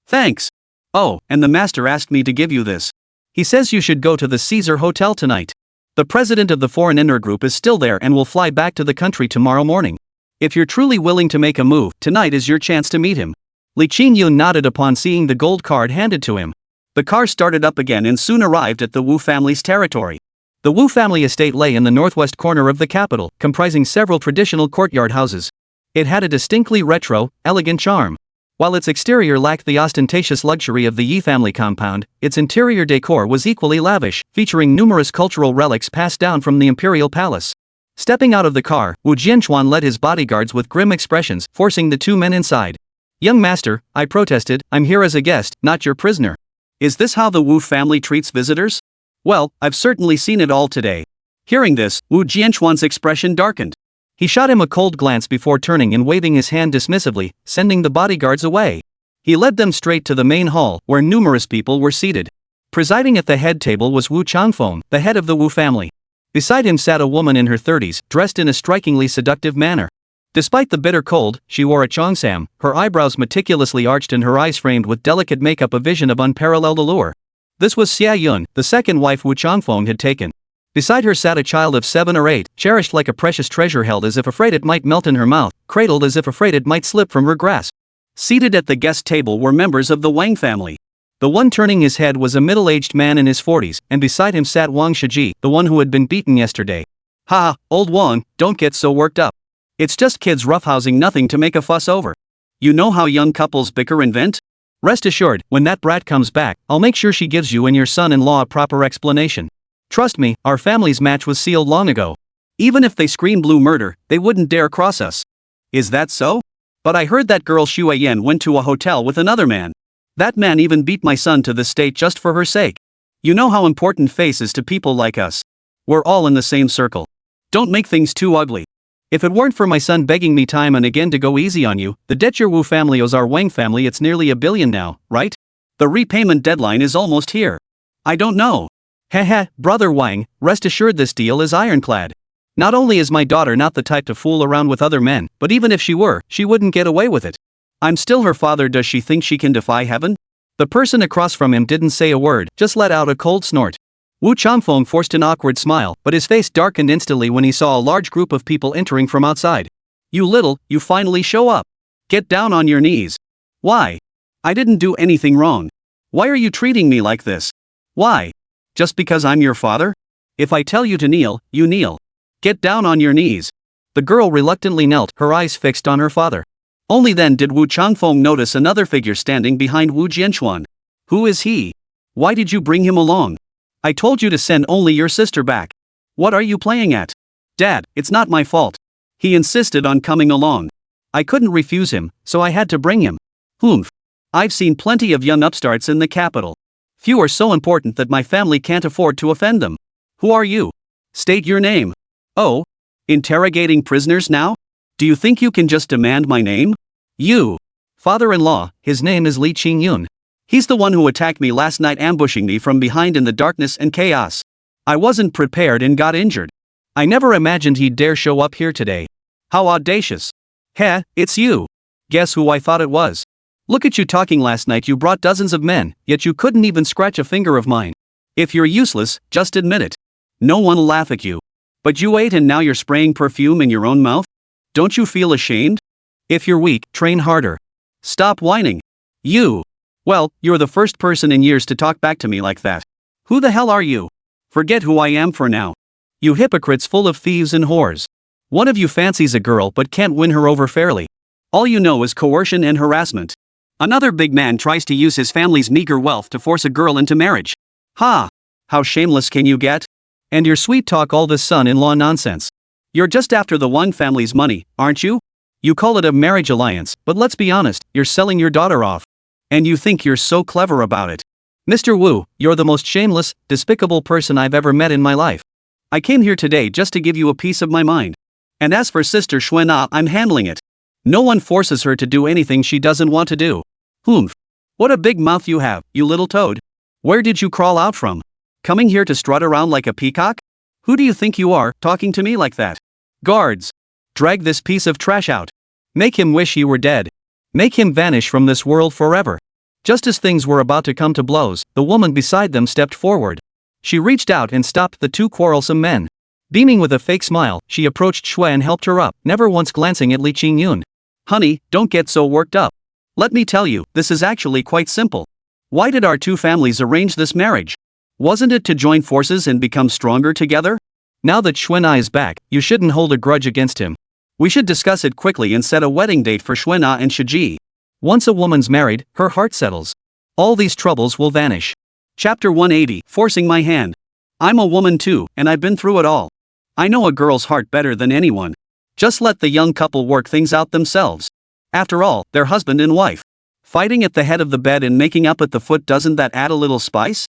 Thanks. Oh, and the master asked me to give you this. He says you should go to the Caesar Hotel tonight. The president of the foreign intergroup is still there and will fly back to the country tomorrow morning. If you're truly willing to make a move, tonight is your chance to meet him. Li Qingyun nodded upon seeing the gold card handed to him. The car started up again and soon arrived at the Wu family's territory. The Wu family estate lay in the northwest corner of the capital, comprising several traditional courtyard houses. It had a distinctly retro, elegant charm. While its exterior lacked the ostentatious luxury of the Yi family compound, its interior decor was equally lavish, featuring numerous cultural relics passed down from the imperial palace. Stepping out of the car, Wu Jianchuan led his bodyguards with grim expressions, forcing the two men inside. Young master, I protested, I'm here as a guest, not your prisoner. Is this how the Wu family treats visitors? Well, I've certainly seen it all today. Hearing this, Wu Jianchuan's expression darkened. He shot him a cold glance before turning and waving his hand dismissively, sending the bodyguards away. He led them straight to the main hall, where numerous people were seated. Presiding at the head table was Wu Changfeng, the head of the Wu family. Beside him sat a woman in her 30s, dressed in a strikingly seductive manner. Despite the bitter cold, she wore a cheongsam, her eyebrows meticulously arched and her eyes framed with delicate makeup, a vision of unparalleled allure. This was Xia Yun, the second wife Wu Changfeng had taken. Beside her sat a child of 7 or 8, cherished like a precious treasure, held as if afraid it might melt in her mouth, cradled as if afraid it might slip from her grasp. Seated at the guest table were members of the Wang family. The one turning his head was a middle-aged man in his 40s, and beside him sat Wang Shiji, the one who had been beaten yesterday. Ha, old Wang, don't get so worked up. It's just kids roughhousing, nothing to make a fuss over. You know how young couples bicker and vent? Rest assured, when that brat comes back, I'll make sure she gives you and your son-in-law a proper explanation. Trust me, our family's match was sealed long ago. Even if they scream blue murder, they wouldn't dare cross us. Is that so? But I heard that girl Xue Yan went to a hotel with another man. That man even beat my son to the state just for her sake. You know how important face is to people like us. We're all in the same circle. Don't make things too ugly. If it weren't for my son begging me time and again to go easy on you, the debt your Wu family owes our Wang family, it's nearly $1 billion now, right? The repayment deadline is almost here. I don't know. Heh, brother Wang, rest assured this deal is ironclad. Not only is my daughter not the type to fool around with other men, but even if she were, she wouldn't get away with it. I'm still her father. Does she think she can defy heaven? The person across from him didn't say a word, just let out a cold snort. Wu Changfeng forced an awkward smile, but his face darkened instantly when he saw a large group of people entering from outside. You finally show up. Get down on your knees. Why? I didn't do anything wrong. Why are you treating me like this? Why? Just because I'm your father? If I tell you to kneel, you kneel. Get down on your knees. The girl reluctantly knelt, her eyes fixed on her father. Only then did Wu Changfeng notice another figure standing behind Wu Jianchuan. Who is he? Why did you bring him along? I told you to send only your sister back. What are you playing at? Dad, it's not my fault. He insisted on coming along. I couldn't refuse him, so I had to bring him. Humph. I've seen plenty of young upstarts in the capital. Few are so important that my family can't afford to offend them. Who are you? State your name. Oh? Interrogating prisoners now? Do you think you can just demand my name? You. Father-in-law, his name is Li Qingyun. He's the one who attacked me last night, ambushing me from behind in the darkness and chaos. I wasn't prepared and got injured. I never imagined he'd dare show up here today. How audacious. Heh, it's you. Guess who I thought it was? Look at you talking. Last night you brought dozens of men, yet you couldn't even scratch a finger of mine. If you're useless, just admit it. No one'll laugh at you. But you ate and now you're spraying perfume in your own mouth? Don't you feel ashamed? If you're weak, train harder. Stop whining. You. Well, you're the first person in years to talk back to me like that. Who the hell are you? Forget who I am for now. You hypocrites full of thieves and whores. One of you fancies a girl but can't win her over fairly. All you know is coercion and harassment. Another big man tries to use his family's meager wealth to force a girl into marriage. Ha! How shameless can you get? And your sweet talk, all this son-in-law nonsense. You're just after the one family's money, aren't you? You call it a marriage alliance, but let's be honest, you're selling your daughter off. And you think you're so clever about it. Mr. Wu, you're the most shameless, despicable person I've ever met in my life. I came here today just to give you a piece of my mind. And as for Sister Xuana, I'm handling it. No one forces her to do anything she doesn't want to do. Humph. What a big mouth you have, you little toad. Where did you crawl out from? Coming here to strut around like a peacock? Who do you think you are, talking to me like that? Guards! Drag this piece of trash out. Make him wish he were dead. Make him vanish from this world forever. Just as things were about to come to blows, the woman beside them stepped forward. She reached out and stopped the two quarrelsome men. Beaming with a fake smile, she approached Xue and helped her up, never once glancing at Li Qingyun. Honey, don't get so worked up. Let me tell you, this is actually quite simple. Why did our two families arrange this marriage? Wasn't it to join forces and become stronger together? Now that Xuena is back, you shouldn't hold a grudge against him. We should discuss it quickly and set a wedding date for Xuena and Shiji. Once a woman's married, her heart settles. All these troubles will vanish. Chapter 180, Forcing My Hand. I'm a woman too, and I've been through it all. I know a girl's heart better than anyone. Just let the young couple work things out themselves. After all, they're husband and wife. Fighting at the head of the bed and making up at the foot, doesn't that add a little spice?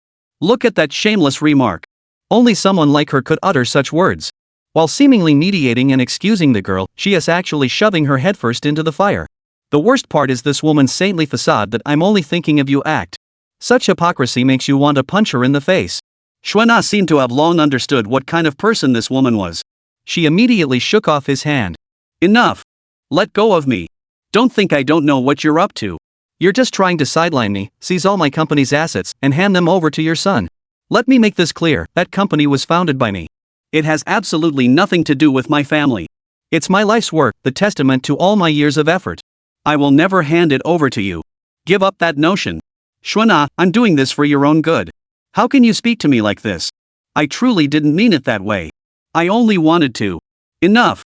Look at that shameless remark. Only someone like her could utter such words. While seemingly mediating and excusing the girl, she is actually shoving her headfirst into the fire. The worst part is this woman's saintly facade that I'm only thinking of you act. Such hypocrisy makes you want to punch her in the face. Xuena seemed to have long understood what kind of person this woman was. She immediately shook off his hand. Enough. Let go of me. Don't think I don't know what you're up to. You're just trying to sideline me, seize all my company's assets, and hand them over to your son. Let me make this clear, that company was founded by me. It has absolutely nothing to do with my family. It's my life's work, the testament to all my years of effort. I will never hand it over to you. Give up that notion. Xuena, I'm doing this for your own good. How can you speak to me like this? I truly didn't mean it that way. I only wanted to. Enough.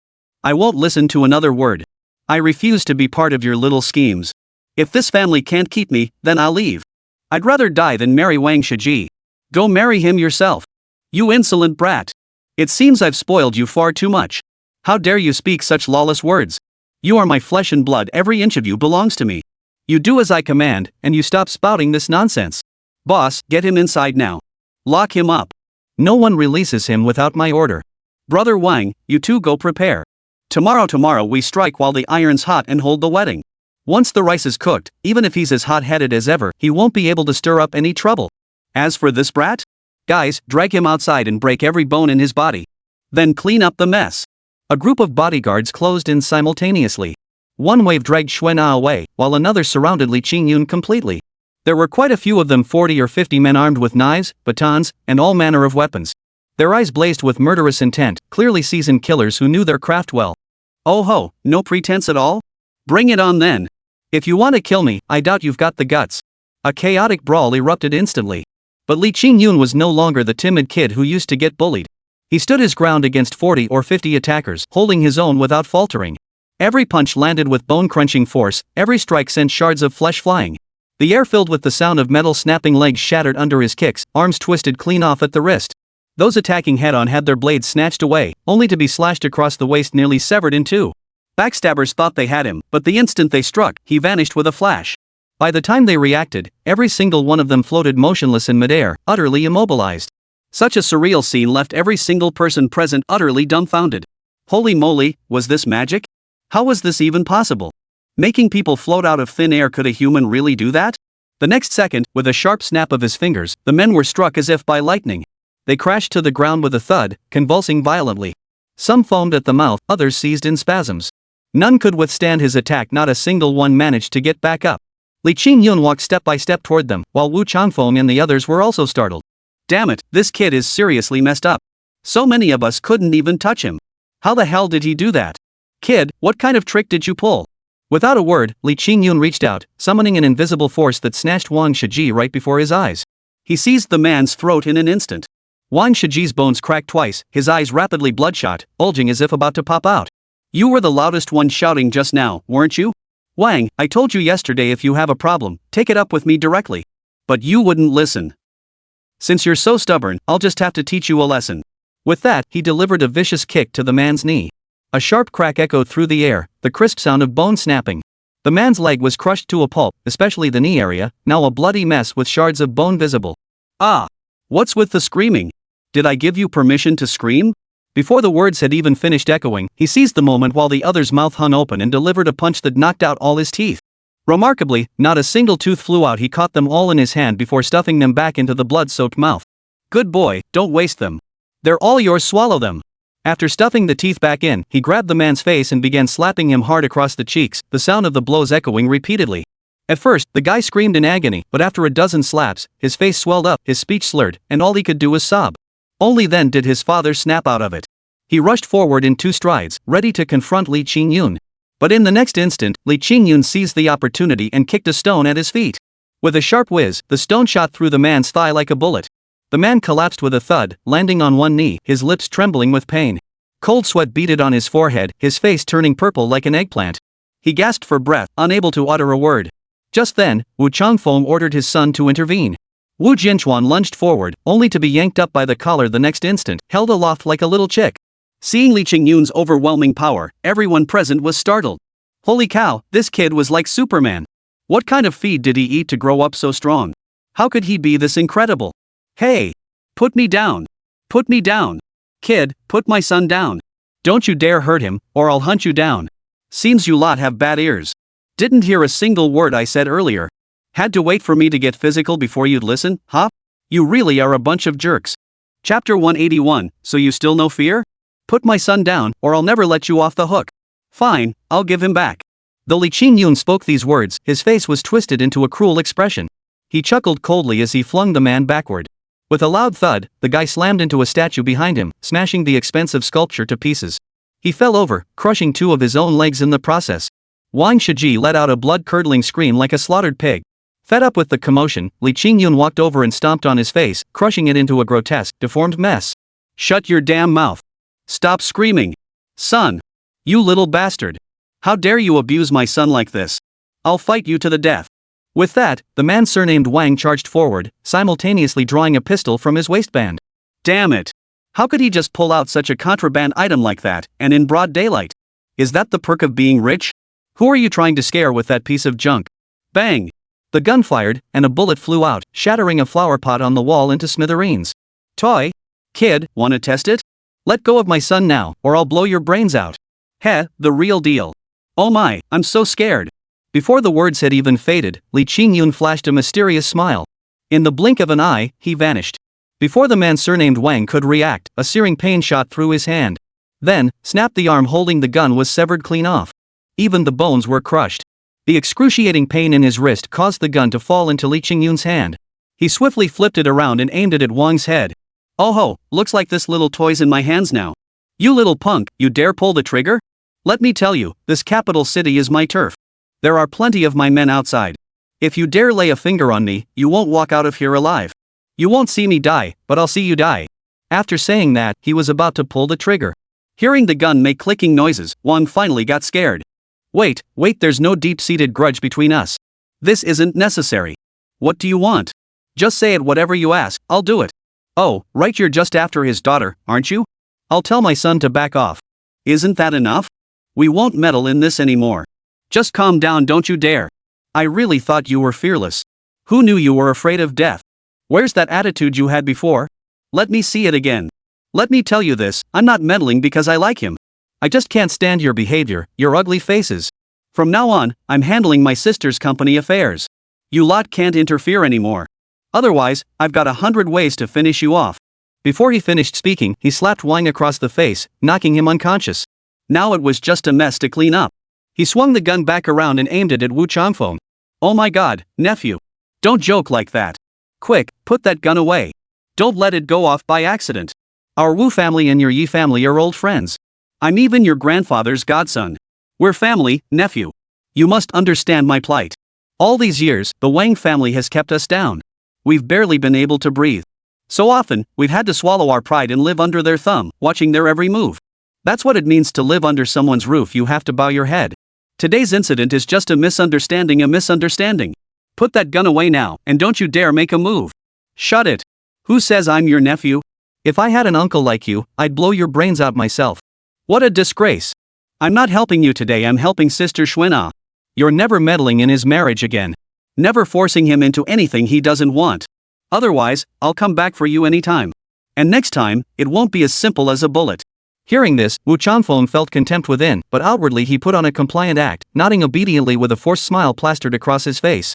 I won't listen to another word. I refuse to be part of your little schemes. If this family can't keep me, then I'll leave. I'd rather die than marry Wang Shiji. Go marry him yourself. You insolent brat. It seems I've spoiled you far too much. How dare you speak such lawless words? You are my flesh and blood, every inch of you belongs to me. You do as I command, and you stop spouting this nonsense. Boss, get him inside now. Lock him up. No one releases him without my order. Brother Wang, you two go prepare. Tomorrow we strike while the iron's hot and hold the wedding. Once the rice is cooked, even if he's as hot-headed as ever, he won't be able to stir up any trouble. As for this brat? Guys, drag him outside and break every bone in his body. Then clean up the mess. A group of bodyguards closed in simultaneously. One wave dragged Xuena away, while another surrounded Li Qingyun completely. There were quite a few of them, 40 or 50 men armed with knives, batons, and all manner of weapons. Their eyes blazed with murderous intent, clearly seasoned killers who knew their craft well. Oh ho, no pretense at all? Bring it on then. If you want to kill me, I doubt you've got the guts. A chaotic brawl erupted instantly. But Li Qingyun was no longer the timid kid who used to get bullied. He stood his ground against 40 or 50 attackers, holding his own without faltering. Every punch landed with bone-crunching force, every strike sent shards of flesh flying. The air filled with the sound of metal snapping, legs shattered under his kicks, arms twisted clean off at the wrist. Those attacking head-on had their blades snatched away, only to be slashed across the waist, nearly severed in two. Backstabbers thought they had him, but the instant they struck, he vanished with a flash. By the time they reacted, every single one of them floated motionless in midair, utterly immobilized. Such a surreal scene left every single person present utterly dumbfounded. Holy moly, was this magic? How was this even possible? Making people float out of thin air. Could a human really do that? The next second, with a sharp snap of his fingers, the men were struck as if by lightning. They crashed to the ground with a thud, convulsing violently. Some foamed at the mouth, others seized in spasms. None could withstand his attack, not a single one managed to get back up. Li Qingyun walked step by step toward them, while Wu Changfeng and the others were also startled. Damn it, this kid is seriously messed up. So many of us couldn't even touch him. How the hell did he do that? Kid, what kind of trick did you pull? Without a word, Li Qingyun reached out, summoning an invisible force that snatched Wang Shiji right before his eyes. He seized the man's throat in an instant. Wang Shiji's bones cracked twice, his eyes rapidly bloodshot, bulging as if about to pop out. You were the loudest one shouting just now, weren't you? Wang, I told you yesterday if you have a problem, take it up with me directly. But you wouldn't listen. Since you're so stubborn, I'll just have to teach you a lesson. With that, he delivered a vicious kick to the man's knee. A sharp crack echoed through the air, the crisp sound of bone snapping. The man's leg was crushed to a pulp, especially the knee area, now a bloody mess with shards of bone visible. Ah! What's with the screaming? Did I give you permission to scream? Before the words had even finished echoing, he seized the moment while the other's mouth hung open and delivered a punch that knocked out all his teeth. Remarkably, not a single tooth flew out. He caught them all in his hand before stuffing them back into the blood-soaked mouth. Good boy, don't waste them. They're all yours, swallow them. After stuffing the teeth back in, he grabbed the man's face and began slapping him hard across the cheeks, the sound of the blows echoing repeatedly. At first, the guy screamed in agony, but after a dozen slaps, his face swelled up, his speech slurred, and all he could do was sob. Only then did his father snap out of it. He rushed forward in 2 strides, ready to confront Li Qingyun. But in the next instant, Li Qingyun seized the opportunity and kicked a stone at his feet. With a sharp whiz, the stone shot through the man's thigh like a bullet. The man collapsed with a thud, landing on one knee, his lips trembling with pain. Cold sweat beaded on his forehead, his face turning purple like an eggplant. He gasped for breath, unable to utter a word. Just then, Wu Changfeng ordered his son to intervene. Wu Jianchuan lunged forward, only to be yanked up by the collar the next instant, held aloft like a little chick. Seeing Li Qingyun's overwhelming power, everyone present was startled. Holy cow, this kid was like Superman. What kind of feed did he eat to grow up so strong? How could he be this incredible? Hey! Put me down! Put me down! Kid, put my son down. Don't you dare hurt him, or I'll hunt you down. Seems you lot have bad ears. Didn't hear a single word I said earlier. Had to wait for me to get physical before you'd listen, huh? You really are a bunch of jerks. Chapter 181, so you still no fear? Put my son down, or I'll never let you off the hook. Fine, I'll give him back. Though Li Qingyun spoke these words, his face was twisted into a cruel expression. He chuckled coldly as he flung the man backward. With a loud thud, the guy slammed into a statue behind him, smashing the expensive sculpture to pieces. He fell over, crushing 2 of his own legs in the process. Wang Shiji let out a blood-curdling scream like a slaughtered pig. Fed up with the commotion, Li Qingyun walked over and stomped on his face, crushing it into a grotesque, deformed mess. Shut your damn mouth. Stop screaming. Son. You little bastard. How dare you abuse my son like this? I'll fight you to the death. With that, the man surnamed Wang charged forward, simultaneously drawing a pistol from his waistband. Damn it. How could he just pull out such a contraband item like that, and in broad daylight? Is that the perk of being rich? Who are you trying to scare with that piece of junk? Bang! The gun fired, and a bullet flew out, shattering a flower pot on the wall into smithereens. Toy? Kid, wanna test it? Let go of my son now, or I'll blow your brains out. Heh, the real deal. Oh my, I'm so scared. Before the words had even faded, Li Qingyun flashed a mysterious smile. In the blink of an eye, he vanished. Before the man surnamed Wang could react, a searing pain shot through his hand. Then, snap, the arm holding the gun was severed clean off. Even the bones were crushed. The excruciating pain in his wrist caused the gun to fall into Li Qingyun's hand. He swiftly flipped it around and aimed it at Wang's head. Oh ho, looks like this little toy's in my hands now. You little punk, you dare pull the trigger? Let me tell you, this capital city is my turf. There are plenty of my men outside. If you dare lay a finger on me, you won't walk out of here alive. You won't see me die, but I'll see you die. After saying that, he was about to pull the trigger. Hearing the gun make clicking noises, Wang finally got scared. Wait, there's no deep-seated grudge between us. This isn't necessary. What do you want? Just say it, whatever you ask, I'll do it. Oh, right, you're just after his daughter, aren't you? I'll tell my son to back off. Isn't that enough? We won't meddle in this anymore. Just calm down, don't you dare. I really thought you were fearless. Who knew you were afraid of death? Where's that attitude you had before? Let me see it again. Let me tell you this, I'm not meddling because I like him. I just can't stand your behavior, your ugly faces. From now on, I'm handling my sister's company affairs. You lot can't interfere anymore. Otherwise, I've got 100 ways to finish you off. Before he finished speaking, he slapped Wang across the face, knocking him unconscious. Now it was just a mess to clean up. He swung the gun back around and aimed it at Wu Changfeng. Oh my god, nephew. Don't joke like that. Quick, put that gun away. Don't let it go off by accident. Our Wu family and your Yi family are old friends. I'm even your grandfather's godson. We're family, nephew. You must understand my plight. All these years, the Wang family has kept us down. We've barely been able to breathe. So often, we've had to swallow our pride and live under their thumb, watching their every move. That's what it means to live under someone's roof. You have to bow your head. Today's incident is just a misunderstanding. Put that gun away now, and don't you dare make a move. Shut it. Who says I'm your nephew? If I had an uncle like you, I'd blow your brains out myself. What a disgrace. I'm not helping you today, I'm helping Sister Xuena. You're never meddling in his marriage again. Never forcing him into anything he doesn't want. Otherwise, I'll come back for you anytime. And next time, it won't be as simple as a bullet. Hearing this, Wu Changfeng felt contempt within, but outwardly he put on a compliant act, nodding obediently with a forced smile plastered across his face.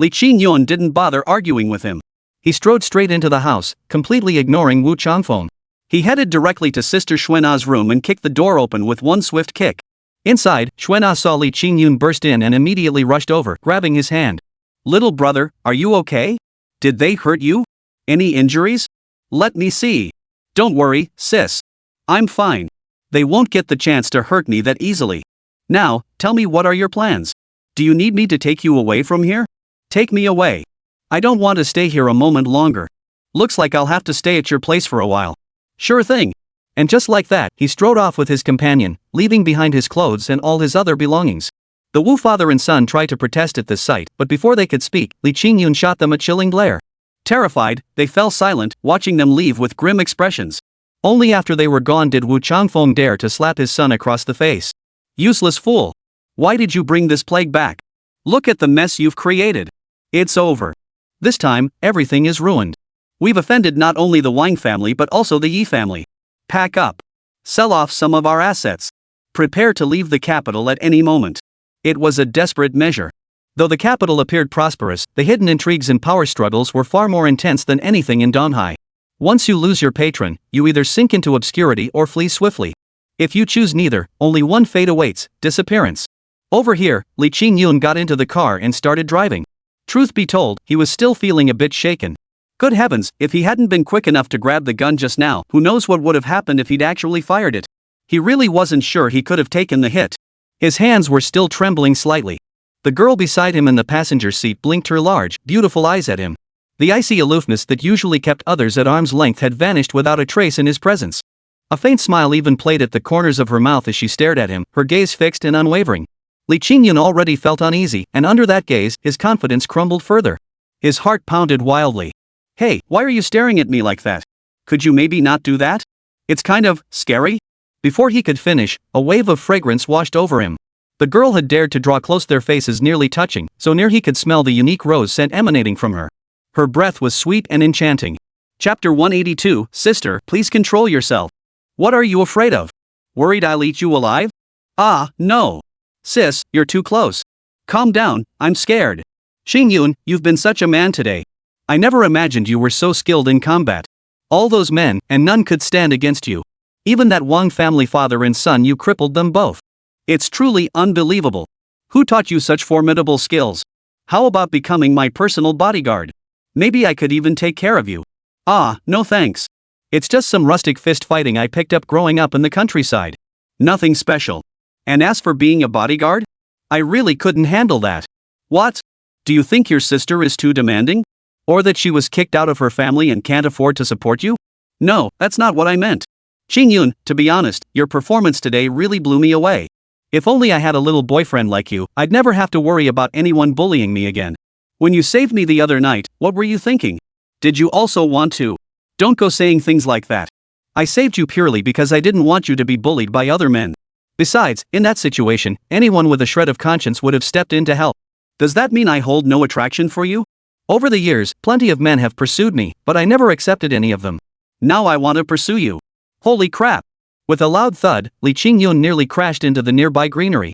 Li Qingyun didn't bother arguing with him. He strode straight into the house, completely ignoring Wu Changfeng. He headed directly to Sister Xuena's room and kicked the door open with one swift kick. Inside, Xuena saw Li Qingyun burst in and immediately rushed over, grabbing his hand. Little brother, are you okay? Did they hurt you? Any injuries? Let me see. Don't worry, sis. I'm fine. They won't get the chance to hurt me that easily. Now, tell me, what are your plans? Do you need me to take you away from here? Take me away. I don't want to stay here a moment longer. Looks like I'll have to stay at your place for a while. Sure thing. And just like that, he strode off with his companion, leaving behind his clothes and all his other belongings. The Wu father and son tried to protest at this sight, but before they could speak, Li Qingyun shot them a chilling glare. Terrified, they fell silent, watching them leave with grim expressions. Only after they were gone did Wu Changfeng dare to slap his son across the face. Useless fool. Why did you bring this plague back? Look at the mess you've created. It's over. This time, everything is ruined. We've offended not only the Wang family but also the Yi family. Pack up. Sell off some of our assets. Prepare to leave the capital at any moment. It was a desperate measure. Though the capital appeared prosperous, the hidden intrigues and power struggles were far more intense than anything in Donghai. Once you lose your patron, you either sink into obscurity or flee swiftly. If you choose neither, only one fate awaits: disappearance. Over here, Li Qingyun got into the car and started driving. Truth be told, he was still feeling a bit shaken. Good heavens, if he hadn't been quick enough to grab the gun just now, who knows what would have happened if he'd actually fired it. He really wasn't sure he could have taken the hit. His hands were still trembling slightly. The girl beside him in the passenger seat blinked her large, beautiful eyes at him. The icy aloofness that usually kept others at arm's length had vanished without a trace in his presence. A faint smile even played at the corners of her mouth as she stared at him, her gaze fixed and unwavering. Li Qingyun already felt uneasy, and under that gaze, his confidence crumbled further. His heart pounded wildly. Hey, why are you staring at me like that? Could you maybe not do that? It's kind of scary. Before he could finish, a wave of fragrance washed over him. The girl had dared to draw close, their faces nearly touching, so near he could smell the unique rose scent emanating from her. Her breath was sweet and enchanting. Chapter 182, Sister, please control yourself. What are you afraid of? Worried I'll eat you alive? Ah, no. Sis, you're too close. Calm down, I'm scared. Qingyun, you've been such a man today. I never imagined you were so skilled in combat. All those men, and none could stand against you. Even that Wang family father and son, you crippled them both. It's truly unbelievable. Who taught you such formidable skills? How about becoming my personal bodyguard? Maybe I could even take care of you. Ah, no thanks. It's just some rustic fist fighting I picked up growing up in the countryside. Nothing special. And as for being a bodyguard? I really couldn't handle that. What? Do you think your sister is too demanding? Or that she was kicked out of her family and can't afford to support you? No, that's not what I meant. Qingyun, to be honest, your performance today really blew me away. If only I had a little boyfriend like you, I'd never have to worry about anyone bullying me again. When you saved me the other night, what were you thinking? Did you also want to? Don't go saying things like that. I saved you purely because I didn't want you to be bullied by other men. Besides, in that situation, anyone with a shred of conscience would have stepped in to help. Does that mean I hold no attraction for you? Over the years, plenty of men have pursued me, but I never accepted any of them. Now I want to pursue you. Holy crap! With a loud thud, Li Qingyun nearly crashed into the nearby greenery.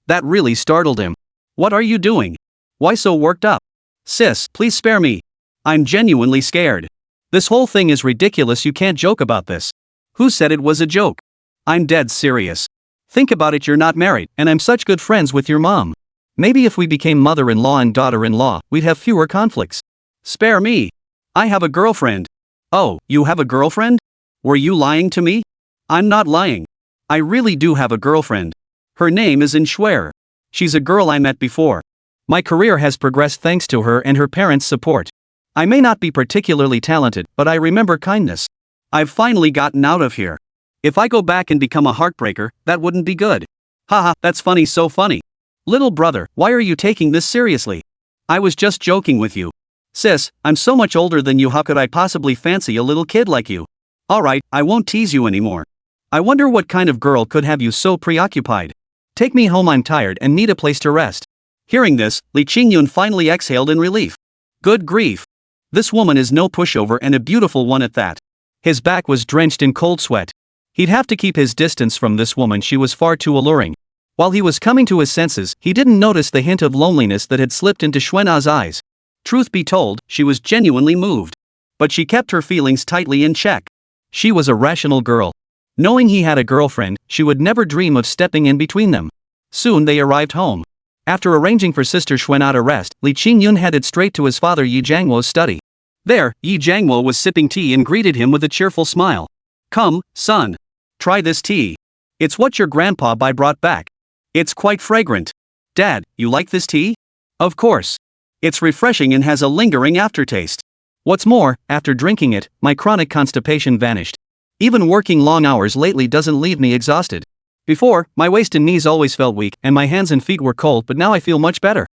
That really startled him. What are you doing? Why so worked up? Sis, please spare me. I'm genuinely scared. This whole thing is ridiculous, you can't joke about this. Who said it was a joke? I'm dead serious. Think about it, you're not married, and I'm such good friends with your mom. Maybe if we became mother-in-law and daughter-in-law, we'd have fewer conflicts. Spare me. I have a girlfriend. Oh, you have a girlfriend? Were you lying to me? I'm not lying. I really do have a girlfriend. Her name is Inshwer. She's a girl I met before. My career has progressed thanks to her and her parents' support. I may not be particularly talented, but I remember kindness. I've finally gotten out of here. If I go back and become a heartbreaker, that wouldn't be good. Haha, that's funny, so funny. Little brother, why are you taking this seriously? I was just joking with you. Sis, I'm so much older than you, how could I possibly fancy a little kid like you? Alright, I won't tease you anymore. I wonder what kind of girl could have you so preoccupied. Take me home, I'm tired and need a place to rest. Hearing this, Li Qingyun finally exhaled in relief. Good grief. This woman is no pushover, and a beautiful one at that. His back was drenched in cold sweat. He'd have to keep his distance from this woman, she was far too alluring. While he was coming to his senses, he didn't notice the hint of loneliness that had slipped into Xuan'a's eyes. Truth be told, she was genuinely moved. But she kept her feelings tightly in check. She was a rational girl. Knowing he had a girlfriend, she would never dream of stepping in between them. Soon they arrived home. After arranging for Sister Xuan'a to rest, Li Qingyun headed straight to his father Yi Jiangwo's study. There, Yi Jiangwo was sipping tea and greeted him with a cheerful smile. Come, son. Try this tea. It's what your grandpa brought back. It's quite fragrant. Dad, you like this tea? Of course. It's refreshing and has a lingering aftertaste. What's more, after drinking it, my chronic constipation vanished. Even working long hours lately doesn't leave me exhausted. Before, my waist and knees always felt weak and my hands and feet were cold, but now I feel much better.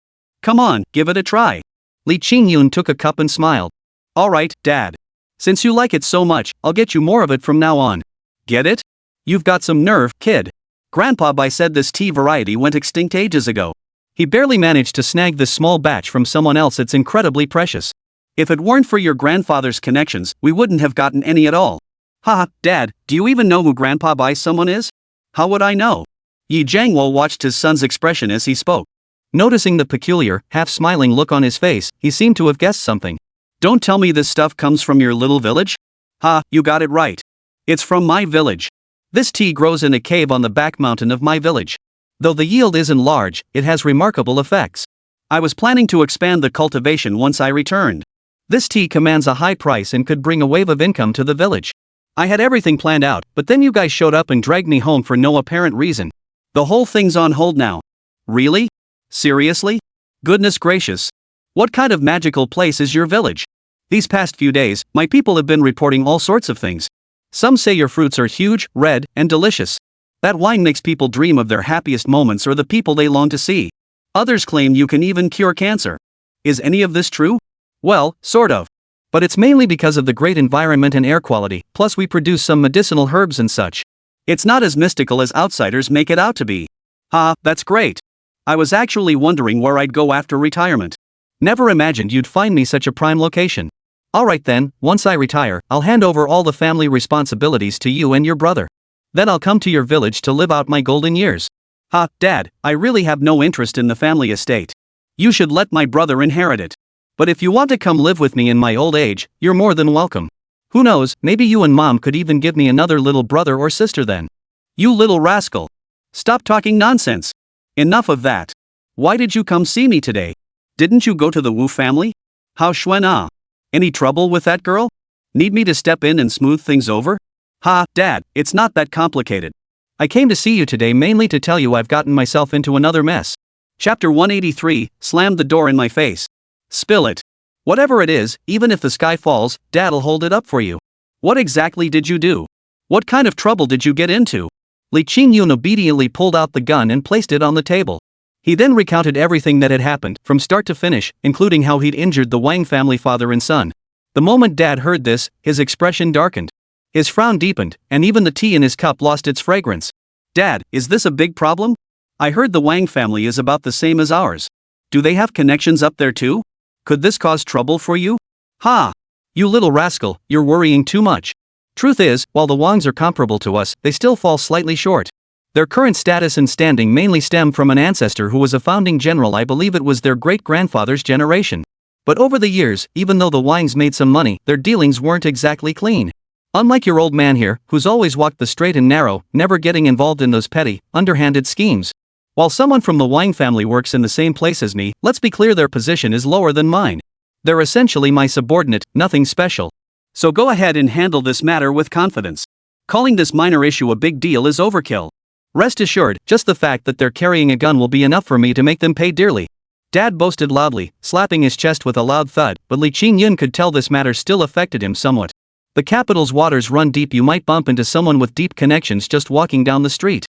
Come on, give it a try. Li Qingyun took a cup and smiled. Alright, Dad. Since you like it so much, I'll get you more of it from now on. Get it? You've got some nerve, kid. Grandpa said this tea variety went extinct ages ago. He barely managed to snag this small batch from someone else. It's incredibly precious. If it weren't for your grandfather's connections, we wouldn't have gotten any at all. Haha, Dad, do you even know who Grandpa someone is? How would I know? Yi Jiangwo watched his son's expression as he spoke. Noticing the peculiar, half-smiling look on his face, he seemed to have guessed something. Don't tell me this stuff comes from your little village? Ha, you got it right. It's from my village. This tea grows in a cave on the back mountain of my village. Though the yield isn't large, it has remarkable effects. I was planning to expand the cultivation once I returned. This tea commands a high price and could bring a wave of income to the village. I had everything planned out, but then you guys showed up and dragged me home for no apparent reason. The whole thing's on hold now. Really? Seriously? Goodness gracious. What kind of magical place is your village? These past few days, my people have been reporting all sorts of things. Some say your fruits are huge, red, and delicious. That wine makes people dream of their happiest moments or the people they long to see. Others claim you can even cure cancer. Is any of this true? Well, sort of. But it's mainly because of the great environment and air quality, plus we produce some medicinal herbs and such. It's not as mystical as outsiders make it out to be. Ha, that's great. I was actually wondering where I'd go after retirement. Never imagined you'd find me such a prime location. Alright then, once I retire, I'll hand over all the family responsibilities to you and your brother. Then I'll come to your village to live out my golden years. Ha, Dad, I really have no interest in the family estate. You should let my brother inherit it. But if you want to come live with me in my old age, you're more than welcome. Who knows, maybe you and Mom could even give me another little brother or sister then. You little rascal. Stop talking nonsense. Enough of that. Why did you come see me today? Didn't you go to the Wu family? How Xuan'a? Any trouble with that girl? Need me to step in and smooth things over? Ha, Dad, it's not that complicated. I came to see you today mainly to tell you I've gotten myself into another mess. Chapter 183, slammed the door in my face. Spill it. Whatever it is, even if the sky falls, Dad'll hold it up for you. What exactly did you do? What kind of trouble did you get into? Li Qingyun obediently pulled out the gun and placed it on the table. He then recounted everything that had happened, from start to finish, including how he'd injured the Wang family father and son. The moment Dad heard this, his expression darkened. His frown deepened, and even the tea in his cup lost its fragrance. Dad, is this a big problem? I heard the Wang family is about the same as ours. Do they have connections up there too? Could this cause trouble for you? Ha! You little rascal, you're worrying too much. Truth is, while the Wangs are comparable to us, they still fall slightly short. Their current status and standing mainly stem from an ancestor who was a founding general. I believe it was their great-grandfather's generation. But over the years, even though the Wangs made some money, their dealings weren't exactly clean. Unlike your old man here, who's always walked the straight and narrow, never getting involved in those petty, underhanded schemes. While someone from the Wang family works in the same place as me, let's be clear, their position is lower than mine. They're essentially my subordinate, nothing special. So go ahead and handle this matter with confidence. Calling this minor issue a big deal is overkill. Rest assured, just the fact that they're carrying a gun will be enough for me to make them pay dearly. Dad boasted loudly, slapping his chest with a loud thud, but Li Qingyun could tell this matter still affected him somewhat. The capital's waters run deep. You might bump into someone with deep connections just walking down the street.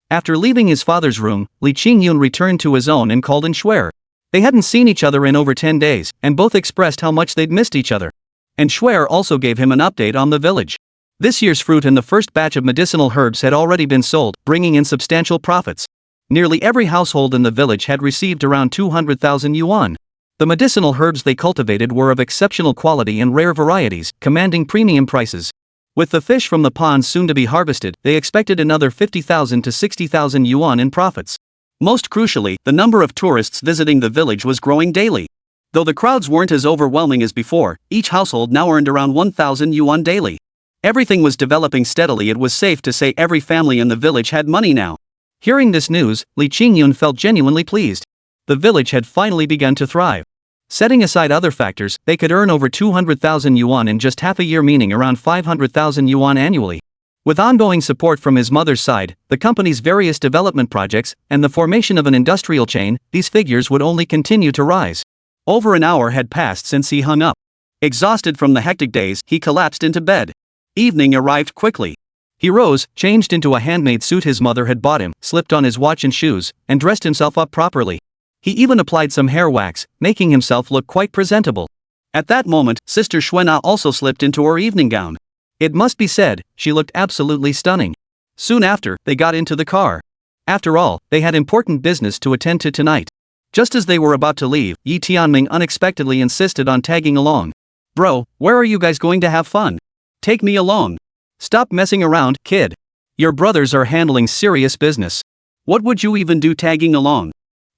After leaving his father's room, Li Qingyun returned to his own and called in Shuer. They hadn't seen each other in over 10 days, and both expressed how much they'd missed each other. And Shuer also gave him an update on the village. This year's fruit and the first batch of medicinal herbs had already been sold, bringing in substantial profits. Nearly every household in the village had received around 200,000 yuan. The medicinal herbs they cultivated were of exceptional quality and rare varieties, commanding premium prices. With the fish from the ponds soon to be harvested, they expected another 50,000 to 60,000 yuan in profits. Most crucially, the number of tourists visiting the village was growing daily. Though the crowds weren't as overwhelming as before, each household now earned around 1,000 yuan daily. Everything was developing steadily. It was safe to say every family in the village had money now. Hearing this news, Li Qingyun felt genuinely pleased. The village had finally begun to thrive. Setting aside other factors, they could earn over 200,000 yuan in just half a year, meaning around 500,000 yuan annually. With ongoing support from his mother's side, the company's various development projects, and the formation of an industrial chain, these figures would only continue to rise. Over an hour had passed since he hung up. Exhausted from the hectic days, he collapsed into bed. Evening arrived quickly. He rose, changed into a handmade suit his mother had bought him, slipped on his watch and shoes, and dressed himself up properly. He even applied some hair wax, making himself look quite presentable. At that moment, Sister Xuena also slipped into her evening gown. It must be said, she looked absolutely stunning. Soon after, they got into the car. After all, they had important business to attend to tonight. Just as they were about to leave, Yi Tianming unexpectedly insisted on tagging along. "Bro, where are you guys going to have fun? Take me along. Stop messing around, kid. Your brothers are handling serious business. What would you even do tagging along?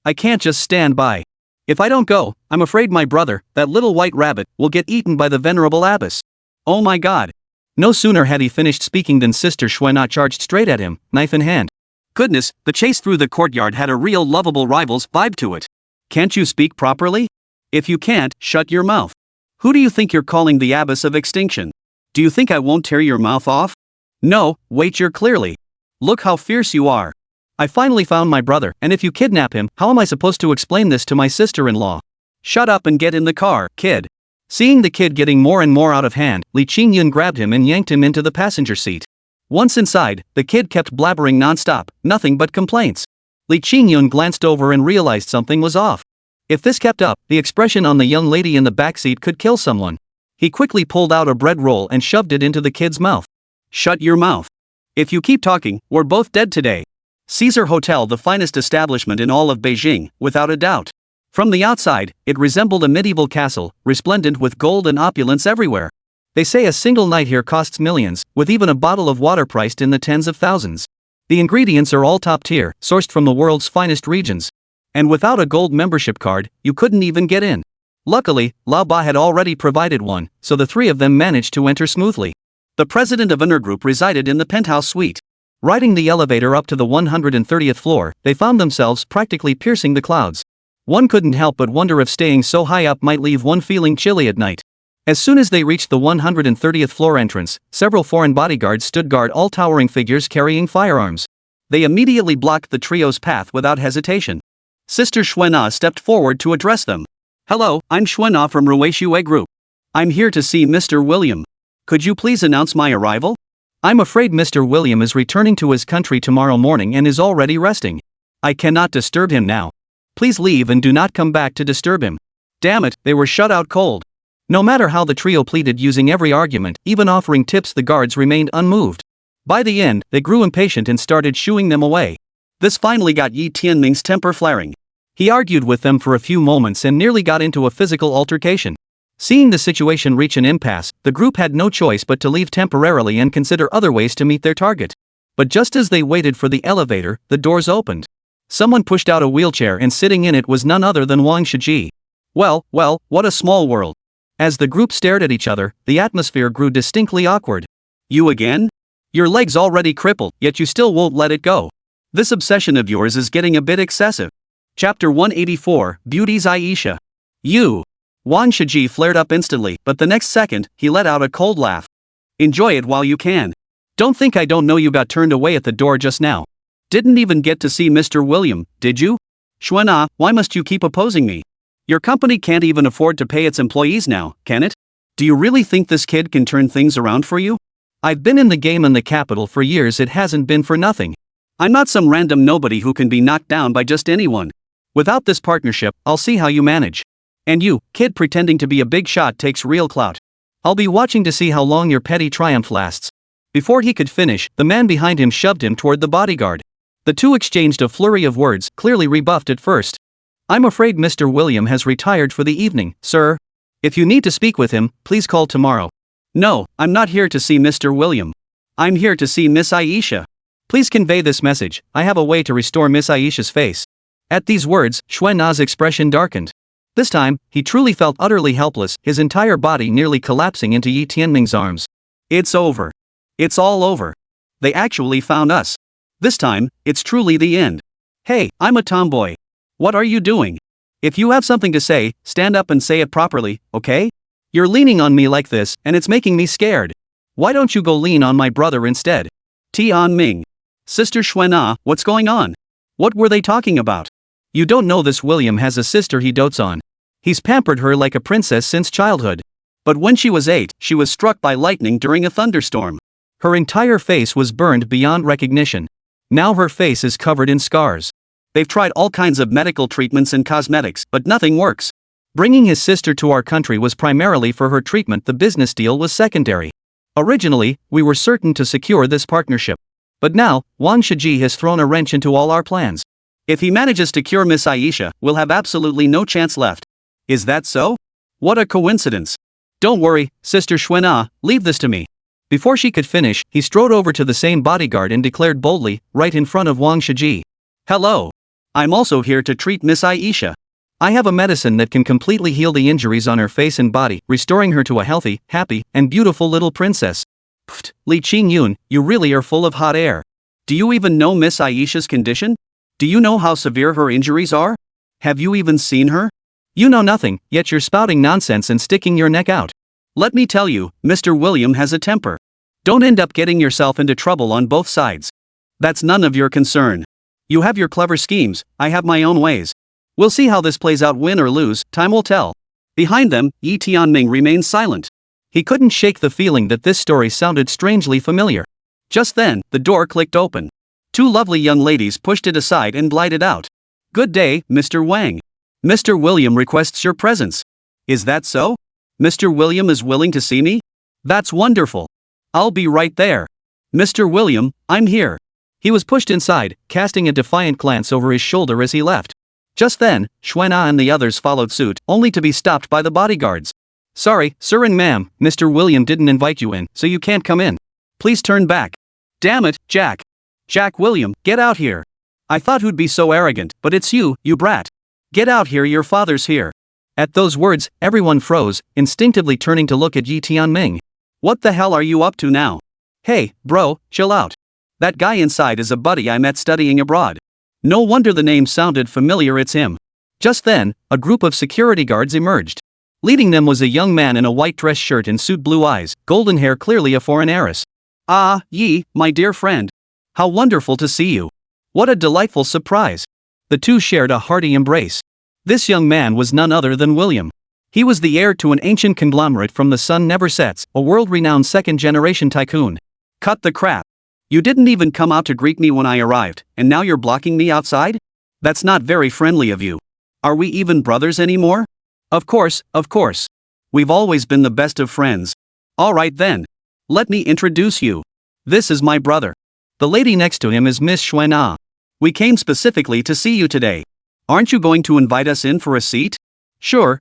I can't just stand by. If I don't go, I'm afraid my brother, that little white rabbit, will get eaten by the venerable abbess. Oh my god." No sooner had he finished speaking than Sister Xuena charged straight at him, knife in hand. Goodness, the chase through the courtyard had a real lovable rival's vibe to it. Can't you speak properly? If you can't, shut your mouth. Who do you think you're calling the abbess of extinction? Do you think I won't tear your mouth off? No, wait, you're clearly. Look how fierce you are. I finally found my brother, and if you kidnap him, how am I supposed to explain this to my sister-in-law? Shut up and get in the car, kid. Seeing the kid getting more and more out of hand, Li Qingyun grabbed him and yanked him into the passenger seat. Once inside, the kid kept blabbering non-stop, nothing but complaints. Li Qingyun glanced over and realized something was off. If this kept up, the expression on the young lady in the backseat could kill someone. He quickly pulled out a bread roll and shoved it into the kid's mouth. Shut your mouth. If you keep talking, we're both dead today. Caesar Hotel, the finest establishment in all of Beijing, without a doubt. From the outside, it resembled a medieval castle, resplendent with gold and opulence everywhere. They say a single night here costs millions, with even a bottle of water priced in the tens of thousands. The ingredients are all top tier, sourced from the world's finest regions. And without a gold membership card, you couldn't even get in. Luckily, Lao Ba had already provided one, so the three of them managed to enter smoothly. The president of Inner Group resided in the penthouse suite. Riding the elevator up to the 130th floor, they found themselves practically piercing the clouds. One couldn't help but wonder if staying so high up might leave one feeling chilly at night. As soon as they reached the 130th floor entrance, several foreign bodyguards stood guard, all towering figures carrying firearms. They immediately blocked the trio's path without hesitation. Sister Xuena stepped forward to address them. "Hello, I'm Xuena from Ruixue Group. I'm here to see Mr. William. Could you please announce my arrival? I'm afraid Mr. William is returning to his country tomorrow morning and is already resting. I cannot disturb him now. Please leave and do not come back to disturb him." Damn it, they were shut out cold. No matter how the trio pleaded, using every argument, even offering tips, the guards remained unmoved. By the end, they grew impatient and started shooing them away. This finally got Yi Tianming's temper flaring. He argued with them for a few moments and nearly got into a physical altercation. Seeing the situation reach an impasse, the group had no choice but to leave temporarily and consider other ways to meet their target. But just as they waited for the elevator, the doors opened. Someone pushed out a wheelchair and sitting in it was none other than Wang Shiji. Well, what a small world. As the group stared at each other, the atmosphere grew distinctly awkward. You again? Your leg's already crippled, yet you still won't let it go. This obsession of yours is getting a bit excessive. Chapter 184, Beauty's Aisha. You. Wang Shiji flared up instantly, but the next second, he let out a cold laugh. Enjoy it while you can. Don't think I don't know you got turned away at the door just now. Didn't even get to see Mr. William, did you? Xuana, why must you keep opposing me? Your company can't even afford to pay its employees now, can it? Do you really think this kid can turn things around for you? I've been in the game in the capital for years, it hasn't been for nothing. I'm not some random nobody who can be knocked down by just anyone. Without this partnership, I'll see how you manage. And you, kid pretending to be a big shot takes real clout. I'll be watching to see how long your petty triumph lasts. Before he could finish, the man behind him shoved him toward the bodyguard. The two exchanged a flurry of words, clearly rebuffed at first. I'm afraid Mr. William has retired for the evening, sir. If you need to speak with him, please call tomorrow. No, I'm not here to see Mr. William. I'm here to see Miss Aisha. Please convey this message, I have a way to restore Miss Aisha's face. At these words, Xuana's expression darkened. This time, he truly felt utterly helpless, his entire body nearly collapsing into Yi Tianming's arms. It's over. It's all over. They actually found us. This time, it's truly the end. Hey, I'm a tomboy. What are you doing? If you have something to say, stand up and say it properly, okay? You're leaning on me like this, and it's making me scared. Why don't you go lean on my brother instead? Tianming. Sister Xuana, what's going on? What were they talking about? You don't know this William has a sister he dotes on. He's pampered her like a princess since childhood. But when she was 8, she was struck by lightning during a thunderstorm. Her entire face was burned beyond recognition. Now her face is covered in scars. They've tried all kinds of medical treatments and cosmetics, but nothing works. Bringing his sister to our country was primarily for her treatment, the business deal was secondary. Originally, we were certain to secure this partnership. But now, Wang Shiji has thrown a wrench into all our plans. If he manages to cure Miss Aisha, we'll have absolutely no chance left. Is that so? What a coincidence. Don't worry, Sister Xuana, leave this to me. Before she could finish, he strode over to the same bodyguard and declared boldly, right in front of Wang Shiji. Hello. I'm also here to treat Miss Aisha. I have a medicine that can completely heal the injuries on her face and body, restoring her to a healthy, happy, and beautiful little princess. Pfft, Li Qingyun, you really are full of hot air. Do you even know Miss Aisha's condition? Do you know how severe her injuries are? Have you even seen her? You know nothing, yet you're spouting nonsense and sticking your neck out. Let me tell you, Mr. William has a temper. Don't end up getting yourself into trouble on both sides. That's none of your concern. You have your clever schemes, I have my own ways. We'll see how this plays out, win or lose, time will tell. Behind them, Yi Tianming remained silent. He couldn't shake the feeling that this story sounded strangely familiar. Just then, the door clicked open. Two lovely young ladies pushed it aside and glided out. Good day, Mr. Wang. Mr. William requests your presence. Is that so? Mr. William is willing to see me? That's wonderful. I'll be right there. Mr. William, I'm here. He was pushed inside, casting a defiant glance over his shoulder as he left. Just then, Xuana and the others followed suit, only to be stopped by the bodyguards. Sorry, sir and ma'am, Mr. William didn't invite you in, so you can't come in. Please turn back. Damn it, Jack. Jack William, get out here. I thought who'd be so arrogant, but it's you, you brat. Get out here, your father's here. At those words, everyone froze, instinctively turning to look at Yi Tianming. What the hell are you up to now? Hey, bro, chill out. That guy inside is a buddy I met studying abroad. No wonder the name sounded familiar, it's him. Just then, a group of security guards emerged. Leading them was a young man in a white dress shirt and suit, blue eyes, golden hair, clearly a foreign heiress. Ah, Yi, my dear friend. How wonderful to see you. What a delightful surprise. The two shared a hearty embrace. This young man was none other than William. He was the heir to an ancient conglomerate from the sun never sets, a world-renowned second-generation tycoon. Cut the crap. You didn't even come out to greet me when I arrived, and now you're blocking me outside? That's not very friendly of you. Are we even brothers anymore? Of course, of course. We've always been the best of friends. All right then. Let me introduce you. This is my brother. The lady next to him is Miss Xuana. We came specifically to see you today. Aren't you going to invite us in for a seat? Sure.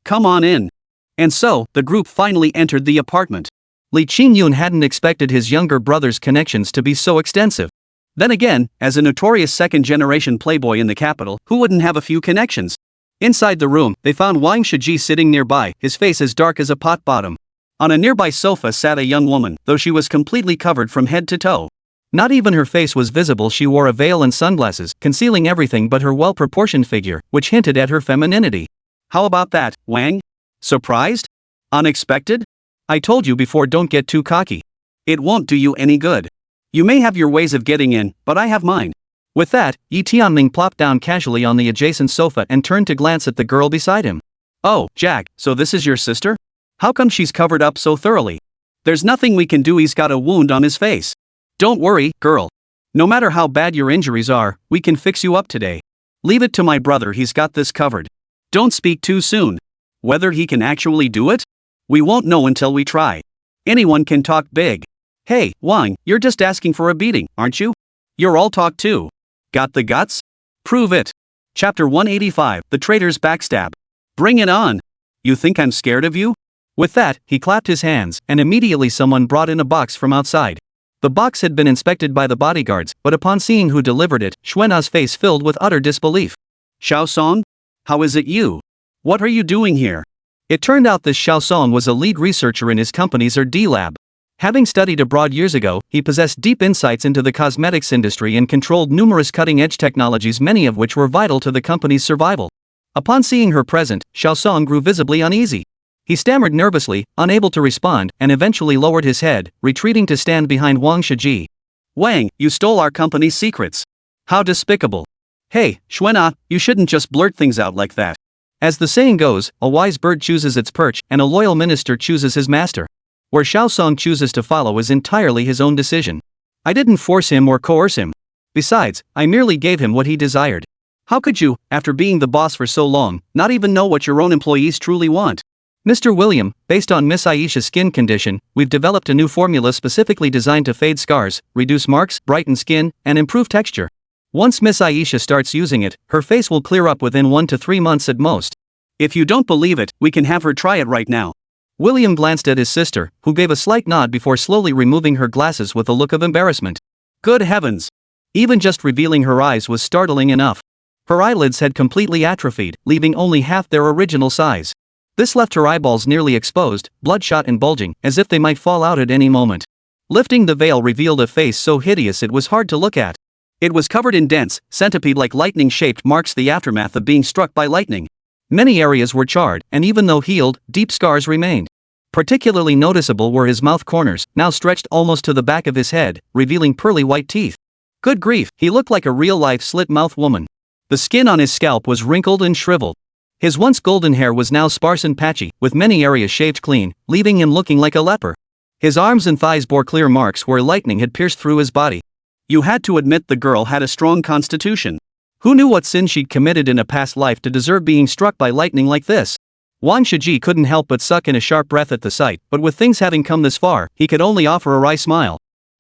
Come on in. And so, the group finally entered the apartment. Li Qingyun hadn't expected his younger brother's connections to be so extensive. Then again, as a notorious second-generation playboy in the capital, who wouldn't have a few connections? Inside the room, they found Wang Shiji sitting nearby, his face as dark as a pot bottom. On a nearby sofa sat a young woman, though she was completely covered from head to toe. Not even her face was visible. She wore a veil and sunglasses, concealing everything but her well-proportioned figure, which hinted at her femininity. How about that, Wang? Surprised? Unexpected? I told you before, don't get too cocky. It won't do you any good. You may have your ways of getting in, but I have mine. With that, Yi Tianming plopped down casually on the adjacent sofa and turned to glance at the girl beside him. Oh, Jack, so this is your sister? How come she's covered up so thoroughly? There's nothing we can do, he's got a wound on his face. Don't worry, girl. No matter how bad your injuries are, we can fix you up today. Leave it to my brother, he's got this covered. Don't speak too soon. Whether he can actually do it? We won't know until we try. Anyone can talk big. Hey, Wang, you're just asking for a beating, aren't you? You're all talk too. Got the guts? Prove it. Chapter 185, The Traitor's Backstab. Bring it on. You think I'm scared of you? With that, he clapped his hands, and immediately someone brought in a box from outside. The box had been inspected by the bodyguards, but upon seeing who delivered it, Xuana's face filled with utter disbelief. Xiaosong? How is it you? What are you doing here? It turned out this Xiaosong was a lead researcher in his company's R&D lab. Having studied abroad years ago, he possessed deep insights into the cosmetics industry and controlled numerous cutting-edge technologies, many of which were vital to the company's survival. Upon seeing her present, Xiaosong grew visibly uneasy. He stammered nervously, unable to respond, and eventually lowered his head, retreating to stand behind Wang Shiji. Wang, you stole our company's secrets. How despicable. Hey, Xuana, you shouldn't just blurt things out like that. As the saying goes, a wise bird chooses its perch, and a loyal minister chooses his master. Where Xiaosong chooses to follow is entirely his own decision. I didn't force him or coerce him. Besides, I merely gave him what he desired. How could you, after being the boss for so long, not even know what your own employees truly want? Mr. William, based on Miss Aisha's skin condition, we've developed a new formula specifically designed to fade scars, reduce marks, brighten skin, and improve texture. Once Miss Aisha starts using it, her face will clear up within 1 to 3 months at most. If you don't believe it, we can have her try it right now. William glanced at his sister, who gave a slight nod before slowly removing her glasses with a look of embarrassment. Good heavens! Even just revealing her eyes was startling enough. Her eyelids had completely atrophied, leaving only half their original size. This left her eyeballs nearly exposed, bloodshot and bulging, as if they might fall out at any moment. Lifting the veil revealed a face so hideous it was hard to look at. It was covered in dense, centipede-like lightning-shaped marks, the aftermath of being struck by lightning. Many areas were charred, and even though healed, deep scars remained. Particularly noticeable were his mouth corners, now stretched almost to the back of his head, revealing pearly white teeth. Good grief, he looked like a real-life slit-mouth woman. The skin on his scalp was wrinkled and shriveled. His once golden hair was now sparse and patchy, with many areas shaved clean, leaving him looking like a leper. His arms and thighs bore clear marks where lightning had pierced through his body. You had to admit the girl had a strong constitution. Who knew what sin she'd committed in a past life to deserve being struck by lightning like this? Wang Shiji couldn't help but suck in a sharp breath at the sight, but with things having come this far, he could only offer a wry smile.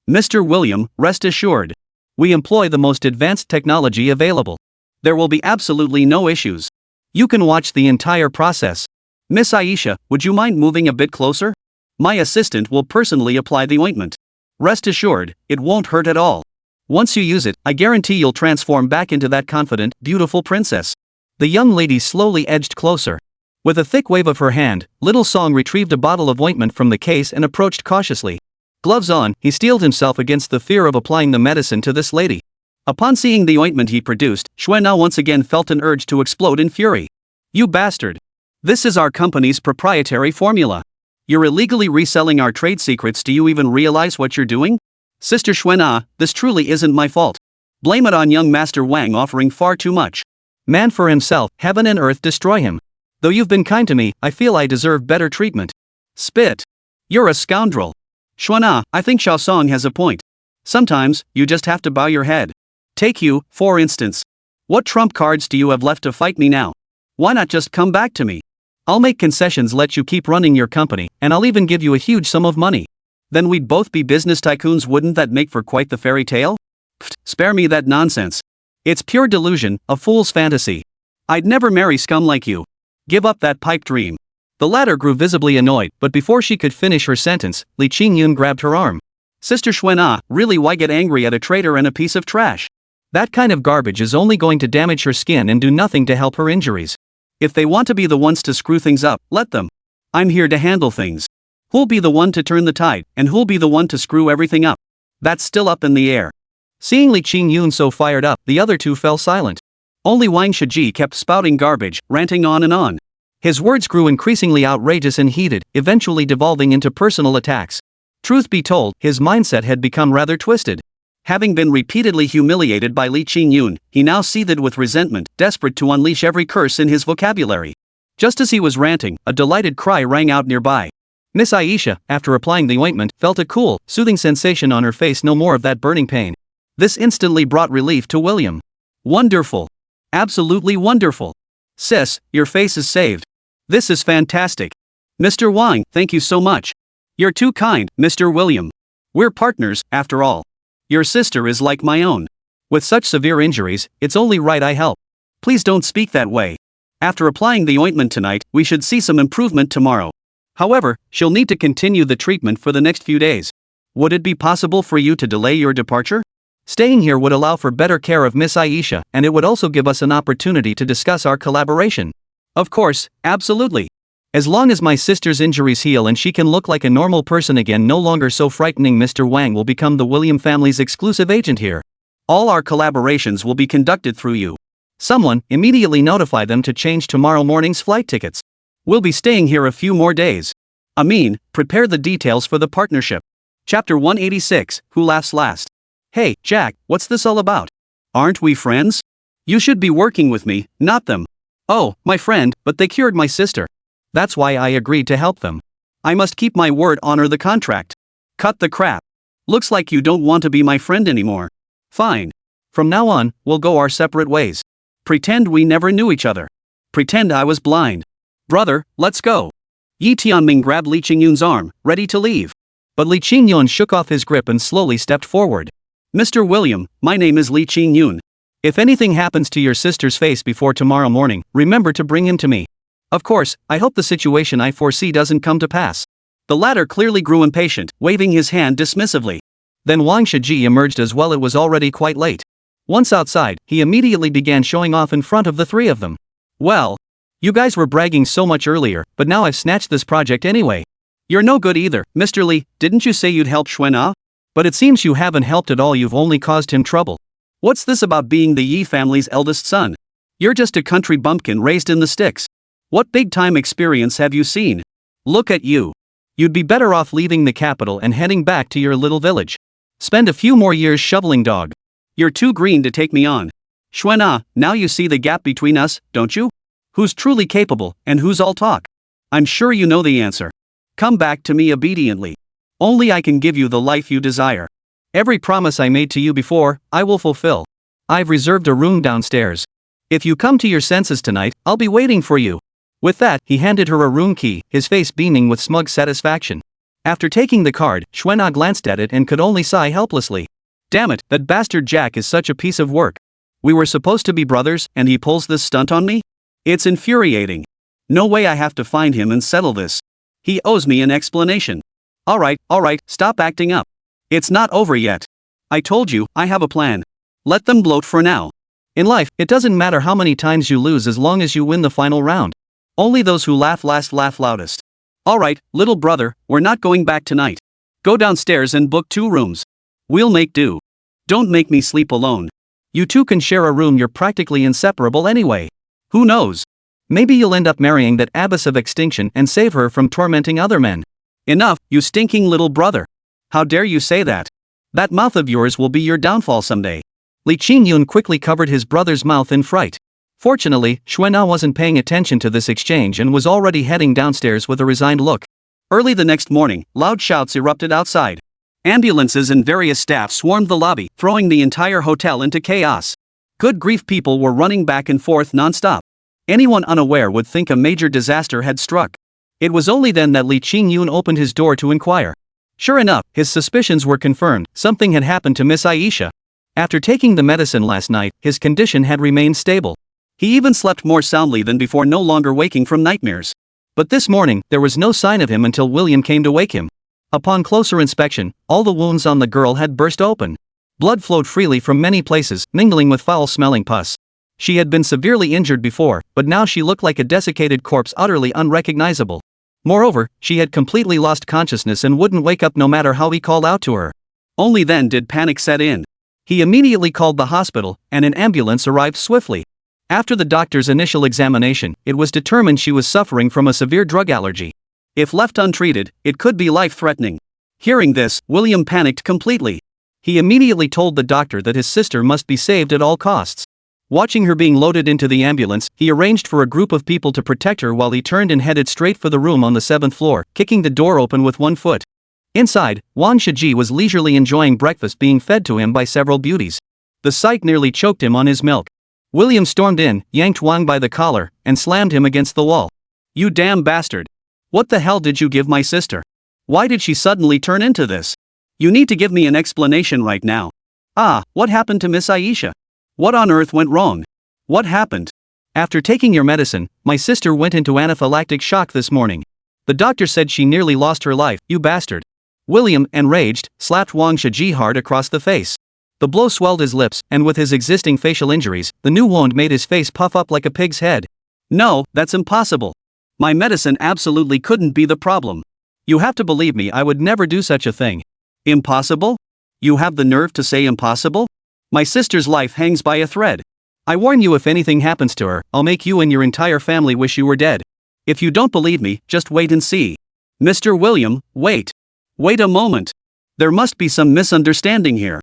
Mr. William, rest assured. We employ the most advanced technology available. There will be absolutely no issues. You can watch the entire process. Miss Aisha, would you mind moving a bit closer? My assistant will personally apply the ointment. Rest assured, it won't hurt at all. Once you use it, I guarantee you'll transform back into that confident, beautiful princess. The young lady slowly edged closer. With a thick wave of her hand, Little Song retrieved a bottle of ointment from the case and approached cautiously. Gloves on, he steeled himself against the fear of applying the medicine to this lady. Upon seeing the ointment he produced, Xuana once again felt an urge to explode in fury. You bastard! This is our company's proprietary formula. You're illegally reselling our trade secrets. Do you even realize what you're doing? Sister Xuana, this truly isn't my fault. Blame it on young Master Wang offering far too much. Man for himself, heaven and earth destroy him. Though you've been kind to me, I feel I deserve better treatment. Spit! You're a scoundrel. Xuana, I think Xiaosong has a point. Sometimes, you just have to bow your head. Take you, for instance. What trump cards do you have left to fight me now? Why not just come back to me? I'll make concessions, let you keep running your company, and I'll even give you a huge sum of money. Then we'd both be business tycoons. Wouldn't that make for quite the fairy tale? Pfft, spare me that nonsense. It's pure delusion, a fool's fantasy. I'd never marry scum like you. Give up that pipe dream. The latter grew visibly annoyed, but before she could finish her sentence, Li Qingyun grabbed her arm. Sister Xuan, really why get angry at a traitor and a piece of trash? That kind of garbage is only going to damage her skin and do nothing to help her injuries. If they want to be the ones to screw things up, let them. I'm here to handle things. Who'll be the one to turn the tide, and who'll be the one to screw everything up? That's still up in the air. Seeing Li Qingyun so fired up, the other two fell silent. Only Wang Shiji kept spouting garbage, ranting on and on. His words grew increasingly outrageous and heated, eventually devolving into personal attacks. Truth be told, his mindset had become rather twisted. Having been repeatedly humiliated by Li Qingyun, he now seethed with resentment, desperate to unleash every curse in his vocabulary. Just as he was ranting, a delighted cry rang out nearby. Miss Aisha, after applying the ointment, felt a cool, soothing sensation on her face, no more of that burning pain. This instantly brought relief to William. Wonderful. Absolutely wonderful. Sis, your face is saved. This is fantastic. Mr. Wang, thank you so much. You're too kind, Mr. William. We're partners, after all. Your sister is like my own. With such severe injuries, it's only right I help. Please don't speak that way. After applying the ointment tonight, we should see some improvement tomorrow. However, she'll need to continue the treatment for the next few days. Would it be possible for you to delay your departure? Staying here would allow for better care of Miss Aisha, and it would also give us an opportunity to discuss our collaboration. Of course, absolutely. As long as my sister's injuries heal and she can look like a normal person again, no longer so frightening, Mr. Wang will become the William family's exclusive agent here. All our collaborations will be conducted through you. Someone, immediately notify them to change tomorrow morning's flight tickets. We'll be staying here a few more days. Amin, prepare the details for the partnership. Chapter 186, Who Laughs Last? Hey, Jack, what's this all about? Aren't we friends? You should be working with me, not them. Oh, my friend, but they cured my sister. That's why I agreed to help them. I must keep my word, honor the contract. Cut the crap. Looks like you don't want to be my friend anymore. Fine. From now on, we'll go our separate ways. Pretend we never knew each other. Pretend I was blind. Brother, let's go. Yi Tianming grabbed Li Qingyun's arm, ready to leave. But Li Qingyun shook off his grip and slowly stepped forward. Mr. William, my name is Li Qingyun. If anything happens to your sister's face before tomorrow morning, remember to bring him to me. Of course, I hope the situation I foresee doesn't come to pass. The latter clearly grew impatient, waving his hand dismissively. Then Wang Shiji emerged as well. It was already quite late. Once outside, he immediately began showing off in front of the three of them. Well, you guys were bragging so much earlier, but now I've snatched this project anyway. You're no good either, Mr. Li, didn't you say you'd help Xuan? But it seems you haven't helped at all, you've only caused him trouble. What's this about being the Yi family's eldest son? You're just a country bumpkin raised in the sticks. What big-time experience have you seen? Look at you. You'd be better off leaving the capital and heading back to your little village. Spend a few more years shoveling, dog. You're too green to take me on. Xuan, now you see the gap between us, don't you? Who's truly capable, and who's all talk? I'm sure you know the answer. Come back to me obediently. Only I can give you the life you desire. Every promise I made to you before, I will fulfill. I've reserved a room downstairs. If you come to your senses tonight, I'll be waiting for you. With that, he handed her a room key, his face beaming with smug satisfaction. After taking the card, Xuan glanced at it and could only sigh helplessly. Damn it, that bastard Jack is such a piece of work. We were supposed to be brothers, and he pulls this stunt on me? It's infuriating. No way, I have to find him and settle this. He owes me an explanation. Alright, stop acting up. It's not over yet. I told you, I have a plan. Let them bloat for now. In life, it doesn't matter how many times you lose as long as you win the final round. Only those who laugh last laugh loudest. Alright, little brother, we're not going back tonight. Go downstairs and book 2 rooms. We'll make do. Don't make me sleep alone. You two can share a room, you're practically inseparable anyway. Who knows? Maybe you'll end up marrying that abyss of extinction and save her from tormenting other men. Enough, you stinking little brother. How dare you say that? That mouth of yours will be your downfall someday. Li Qingyun quickly covered his brother's mouth in fright. Fortunately, Xuan wasn't paying attention to this exchange and was already heading downstairs with a resigned look. Early the next morning, loud shouts erupted outside. Ambulances and various staff swarmed the lobby, throwing the entire hotel into chaos. Good grief, people were running back and forth non-stop. Anyone unaware would think a major disaster had struck. It was only then that Li Qingyun opened his door to inquire. Sure enough, his suspicions were confirmed. Something had happened to Miss Aisha. After taking the medicine last night, his condition had remained stable. He even slept more soundly than before, no longer waking from nightmares. But this morning, there was no sign of him until William came to wake him. Upon closer inspection, all the wounds on the girl had burst open. Blood flowed freely from many places, mingling with foul-smelling pus. She had been severely injured before, but now she looked like a desiccated corpse, utterly unrecognizable. Moreover, she had completely lost consciousness and wouldn't wake up no matter how he called out to her. Only then did panic set in. He immediately called the hospital, and an ambulance arrived swiftly. After the doctor's initial examination, it was determined she was suffering from a severe drug allergy. If left untreated, it could be life-threatening. Hearing this, William panicked completely. He immediately told the doctor that his sister must be saved at all costs. Watching her being loaded into the ambulance, he arranged for a group of people to protect her while he turned and headed straight for the room on the 7th floor, kicking the door open with one foot. Inside, Wang Shiji was leisurely enjoying breakfast being fed to him by several beauties. The sight nearly choked him on his milk. William stormed in, yanked Wang by the collar, and slammed him against the wall. "You damn bastard! What the hell did you give my sister? Why did she suddenly turn into this? You need to give me an explanation right now. What happened to Miss Aisha? What on earth went wrong? What happened?" "After taking your medicine, my sister went into anaphylactic shock this morning. The doctor said she nearly lost her life, you bastard." William, enraged, slapped Wang Shiji hard across the face. The blow swelled his lips, and with his existing facial injuries, the new wound made his face puff up like a pig's head. "No, that's impossible. My medicine absolutely couldn't be the problem. You have to believe me, I would never do such a thing." "Impossible? You have the nerve to say impossible? My sister's life hangs by a thread. I warn you, if anything happens to her, I'll make you and your entire family wish you were dead. If you don't believe me, just wait and see." "Mr. William, wait. Wait a moment. There must be some misunderstanding here.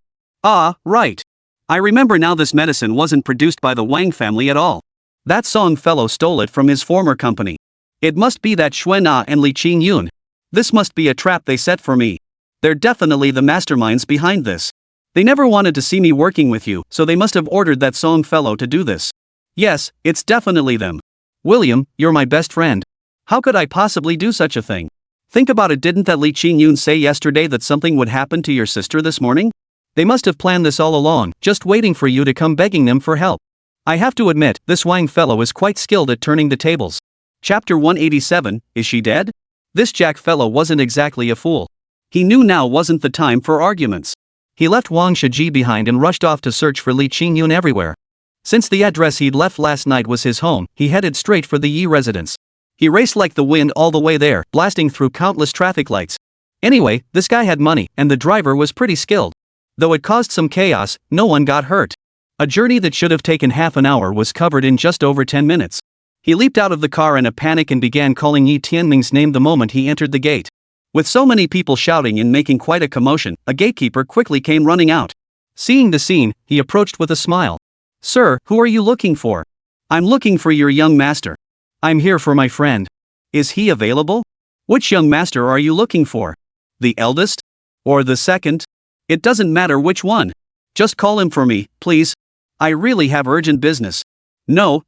Right. I remember now, this medicine wasn't produced by the Wang family at all. That Song fellow stole it from his former company. It must be that Xuan and Li Qingyun. This must be a trap they set for me. They're definitely the masterminds behind this. They never wanted to see me working with you, so they must have ordered that Song fellow to do this. Yes, it's definitely them." "William, you're my best friend. How could I possibly do such a thing? Think about it, didn't that Li Qingyun say yesterday that something would happen to your sister this morning? They must have planned this all along, just waiting for you to come begging them for help. I have to admit, this Wang fellow is quite skilled at turning the tables." Chapter 187, Is she dead? This Jack fellow wasn't exactly a fool. He knew now wasn't the time for arguments. He left Wang Shiji behind and rushed off to search for Li Qingyun everywhere. Since the address he'd left last night was his home, he headed straight for the Yi residence. He raced like the wind all the way there, blasting through countless traffic lights. Anyway, this guy had money, and the driver was pretty skilled. Though it caused some chaos, no one got hurt. A journey that should have taken half an hour was covered in just over 10 minutes. He leaped out of the car in a panic and began calling Yi Tianming's name the moment he entered the gate. With so many people shouting and making quite a commotion, a gatekeeper quickly came running out. Seeing the scene, he approached with a smile. "Sir, who are you looking for?" "I'm looking for your young master." "I'm here for my friend." "Is he available?" "Which young master are you looking for? The eldest? Or the second? It doesn't matter which one. Just call him for me, please. I really have urgent business." No.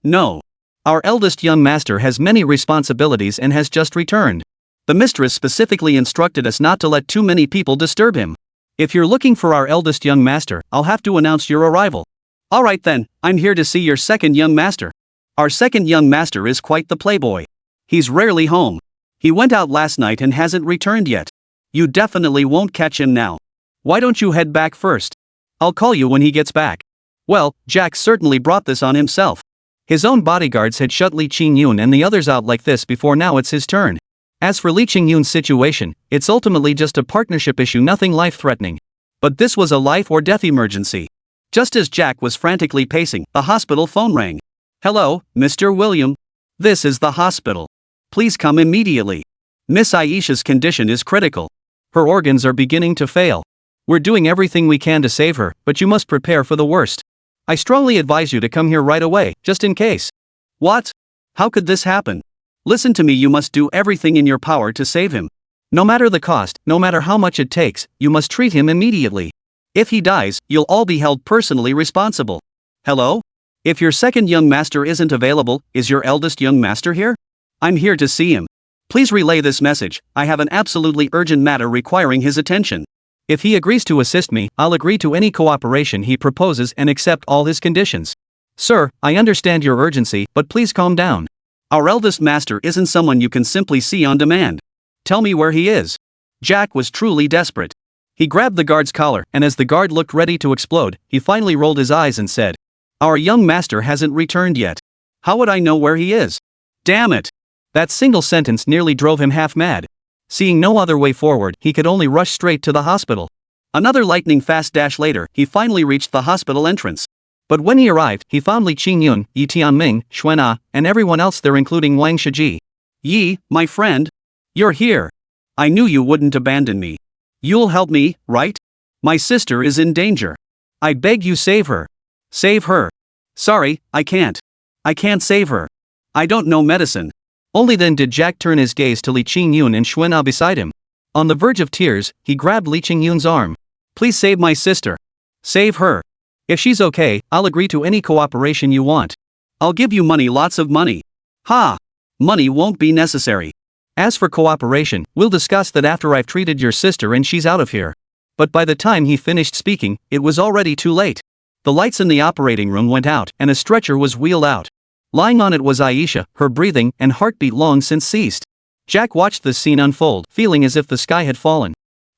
Our eldest young master has many responsibilities and has just returned. The mistress specifically instructed us not to let too many people disturb him. If you're looking for our eldest young master, I'll have to announce your arrival." "All right then, I'm here to see your second young master. Our second young master is quite the playboy. He's rarely home. He went out last night and hasn't returned yet. You definitely won't catch him now. Why don't you head back first? I'll call you when he gets back." Well, Jack certainly brought this on himself. His own bodyguards had shut Li Qingyun and the others out like this before, now it's his turn. As for Li Qingyun's situation, it's ultimately just a partnership issue, nothing life-threatening. But this was a life-or-death emergency. Just as Jack was frantically pacing, the hospital phone rang. "Hello, Mr. William. This is the hospital. Please come immediately. Miss Aisha's condition is critical. Her organs are beginning to fail. We're doing everything we can to save her, but you must prepare for the worst. I strongly advise you to come here right away, just in case." "What? How could this happen? Listen to me, you must do everything in your power to save him. No matter the cost, no matter how much it takes, you must treat him immediately. If he dies, you'll all be held personally responsible." "Hello? If your second young master isn't available, is your eldest young master here? I'm here to see him. Please relay this message. I have an absolutely urgent matter requiring his attention." If he agrees to assist me, I'll agree to any cooperation he proposes and accept all his conditions. Sir, I understand your urgency, but please calm down. Our eldest master isn't someone you can simply see on demand. Tell me where he is. Jack was truly desperate. He grabbed the guard's collar, and as the guard looked ready to explode, he finally rolled his eyes and said, "Our young master hasn't returned yet. How would I know where he is? Damn it!" That single sentence nearly drove him half mad. Seeing no other way forward, he could only rush straight to the hospital. Another lightning-fast dash later, he finally reached the hospital entrance. But when he arrived, he found Li Qingyun, Yi Tianming, Xuan, and everyone else there including Wang Shiji. "Yi, my friend. You're here. I knew you wouldn't abandon me. You'll help me, right? My sister is in danger. I beg you save her. Save her." "Sorry, I can't. I can't save her. I don't know medicine." Only then did Jack turn his gaze to Li Qingyun and Xuan beside him. On the verge of tears, he grabbed Li Qingyun's arm. "Please save my sister. Save her. If she's okay, I'll agree to any cooperation you want. I'll give you money, lots of money." "Ha! Money won't be necessary. As for cooperation, we'll discuss that after I've treated your sister and she's out of here." But by the time he finished speaking, it was already too late. The lights in the operating room went out, and a stretcher was wheeled out. Lying on it was Aisha, her breathing and heartbeat long since ceased. Jack watched this scene unfold, feeling as if the sky had fallen.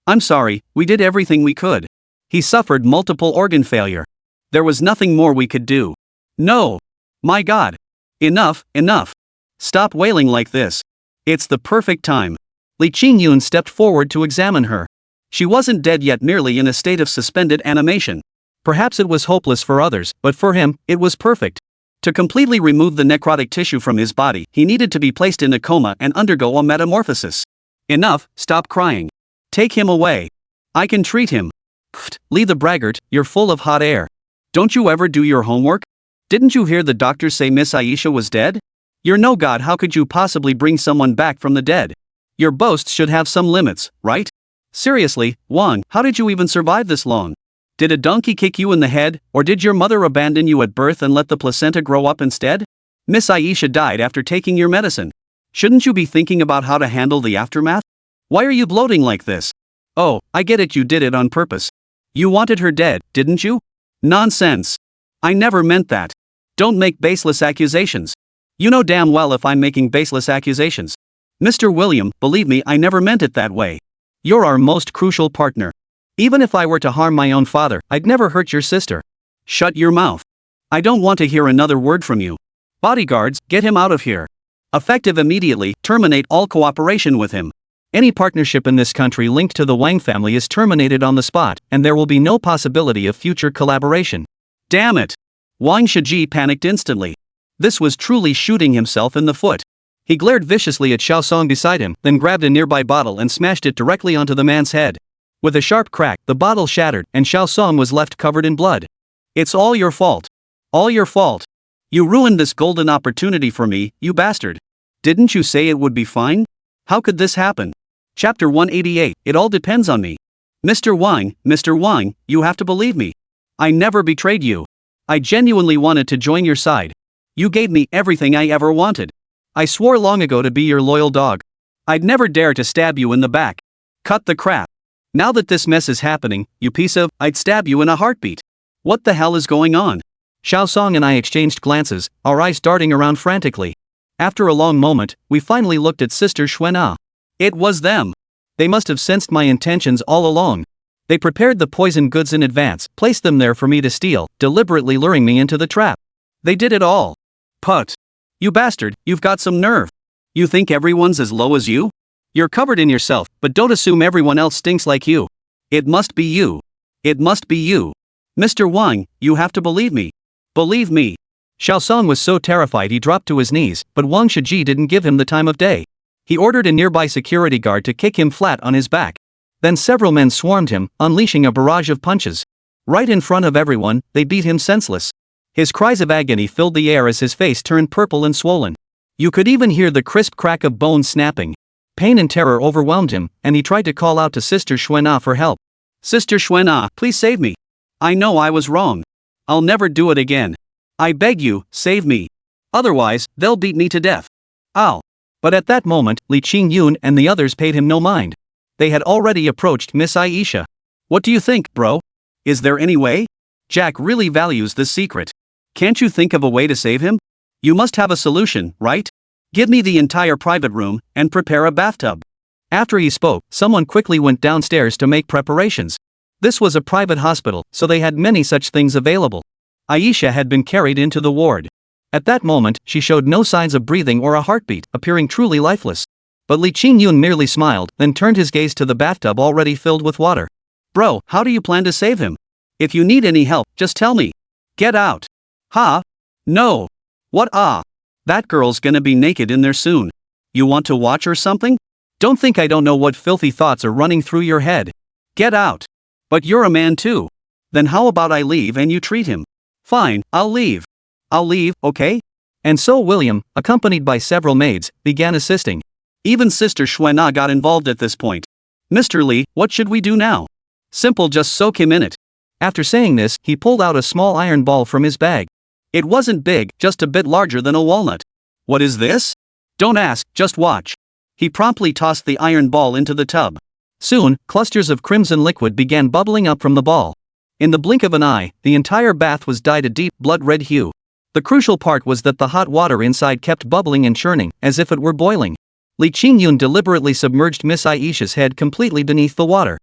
"I'm sorry, we did everything we could. He suffered multiple organ failure. There was nothing more we could do." "No. My God. Enough, enough. Stop wailing like this. It's the perfect time." Li Qingyun stepped forward to examine her. She wasn't dead yet, merely in a state of suspended animation. Perhaps it was hopeless for others, but for him, it was perfect. To completely remove the necrotic tissue from his body, he needed to be placed in a coma and undergo a metamorphosis. "Enough, stop crying. Take him away. I can treat him." "Pfft, Li the braggart, you're full of hot air. Don't you ever do your homework? Didn't you hear the doctor say Miss Aisha was dead? You're no god, how could you possibly bring someone back from the dead? Your boasts should have some limits, right? Seriously, Wang, how did you even survive this long? Did a donkey kick you in the head, or did your mother abandon you at birth and let the placenta grow up instead? Miss Aisha died after taking your medicine. Shouldn't you be thinking about how to handle the aftermath? Why are you bloating like this? Oh, I get it, you did it on purpose. You wanted her dead, didn't you? Nonsense. I never meant that. Don't make baseless accusations. You know damn well if I'm making baseless accusations. Mr. William, believe me, I never meant it that way. You're our most crucial partner. Even if I were to harm my own father, I'd never hurt your sister. Shut your mouth. I don't want to hear another word from you. Bodyguards, get him out of here. Effective immediately, terminate all cooperation with him. Any partnership in this country linked to the Wang family is terminated on the spot, and there will be no possibility of future collaboration. Damn it! Wang Shiji panicked instantly. This was truly shooting himself in the foot. He glared viciously at Xiaosong beside him, then grabbed a nearby bottle and smashed it directly onto the man's head. With a sharp crack, the bottle shattered, and Xiaosong was left covered in blood. It's all your fault. All your fault. You ruined this golden opportunity for me, you bastard. Didn't you say it would be fine? How could this happen? Chapter 188, it all depends on me. Mr. Wang, you have to believe me. I never betrayed you. I genuinely wanted to join your side. You gave me everything I ever wanted. I swore long ago to be your loyal dog. I'd never dare to stab you in the back. Cut the crap. Now that this mess is happening, you piece of, I'd stab you in a heartbeat. What the hell is going on? Xiaosong and I exchanged glances, our eyes darting around frantically. After a long moment, we finally looked at Sister Xuan. It was them. They must have sensed my intentions all along. They prepared the poison goods in advance, placed them there for me to steal, deliberately luring me into the trap. They did it all. Put. You bastard, you've got some nerve. You think everyone's as low as you? You're covered in yourself, but don't assume everyone else stinks like you. It must be you. It must be you. Mr. Wang, you have to believe me. Believe me. Xiaosong was so terrified he dropped to his knees, but Wang Shiji didn't give him the time of day. He ordered a nearby security guard to kick him flat on his back. Then several men swarmed him, unleashing a barrage of punches. Right in front of everyone, they beat him senseless. His cries of agony filled the air as his face turned purple and swollen. You could even hear the crisp crack of bones snapping. Pain and terror overwhelmed him, and he tried to call out to Sister Xuan for help. Sister Xuan, please save me. I know I was wrong. I'll never do it again. I beg you, save me. Otherwise, they'll beat me to death. Ow. But at that moment, Li Qingyun and the others paid him no mind. They had already approached Miss Aisha. What do you think, bro? Is there any way? Jack really values this secret. Can't you think of a way to save him? You must have a solution, right? Give me the entire private room, and prepare a bathtub. After he spoke, someone quickly went downstairs to make preparations. This was a private hospital, so they had many such things available. Aisha had been carried into the ward. At that moment, she showed no signs of breathing or a heartbeat, appearing truly lifeless. But Li Qingyun merely smiled, then turned his gaze to the bathtub already filled with water. Bro, how do you plan to save him? If you need any help, just tell me. Get out. Ha? No. What That girl's gonna be naked in there soon. You want to watch or something? Don't think I don't know what filthy thoughts are running through your head. Get out. But you're a man too. Then how about I leave and you treat him? Fine, I'll leave. I'll leave, okay? And so William, accompanied by several maids, began assisting. Even Sister Xuana got involved at this point. Mr. Li, what should we do now? Simple, just soak him in it. After saying this, he pulled out a small iron ball from his bag. It wasn't big, just a bit larger than a walnut. What is this? Don't ask, just watch. He promptly tossed the iron ball into the tub. Soon, clusters of crimson liquid began bubbling up from the ball. In the blink of an eye, the entire bath was dyed a deep blood-red hue. The crucial part was that the hot water inside kept bubbling and churning, as if it were boiling. Li Qingyun deliberately submerged Miss Aisha's head completely beneath the water.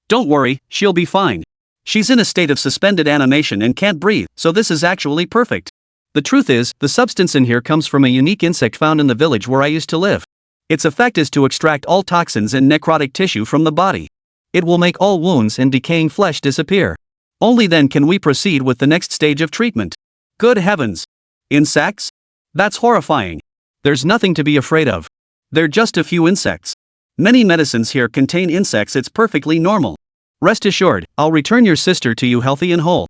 Don't worry, she'll be fine. She's in a state of suspended animation and can't breathe, so this is actually perfect. The truth is, the substance in here comes from a unique insect found in the village where I used to live. Its effect is to extract all toxins and necrotic tissue from the body. It will make all wounds and decaying flesh disappear. Only then can we proceed with the next stage of treatment. Good heavens! Insects? That's horrifying. There's nothing to be afraid of. They're just a few insects. Many medicines here contain insects, it's perfectly normal. Rest assured, I'll return your sister to you healthy and whole.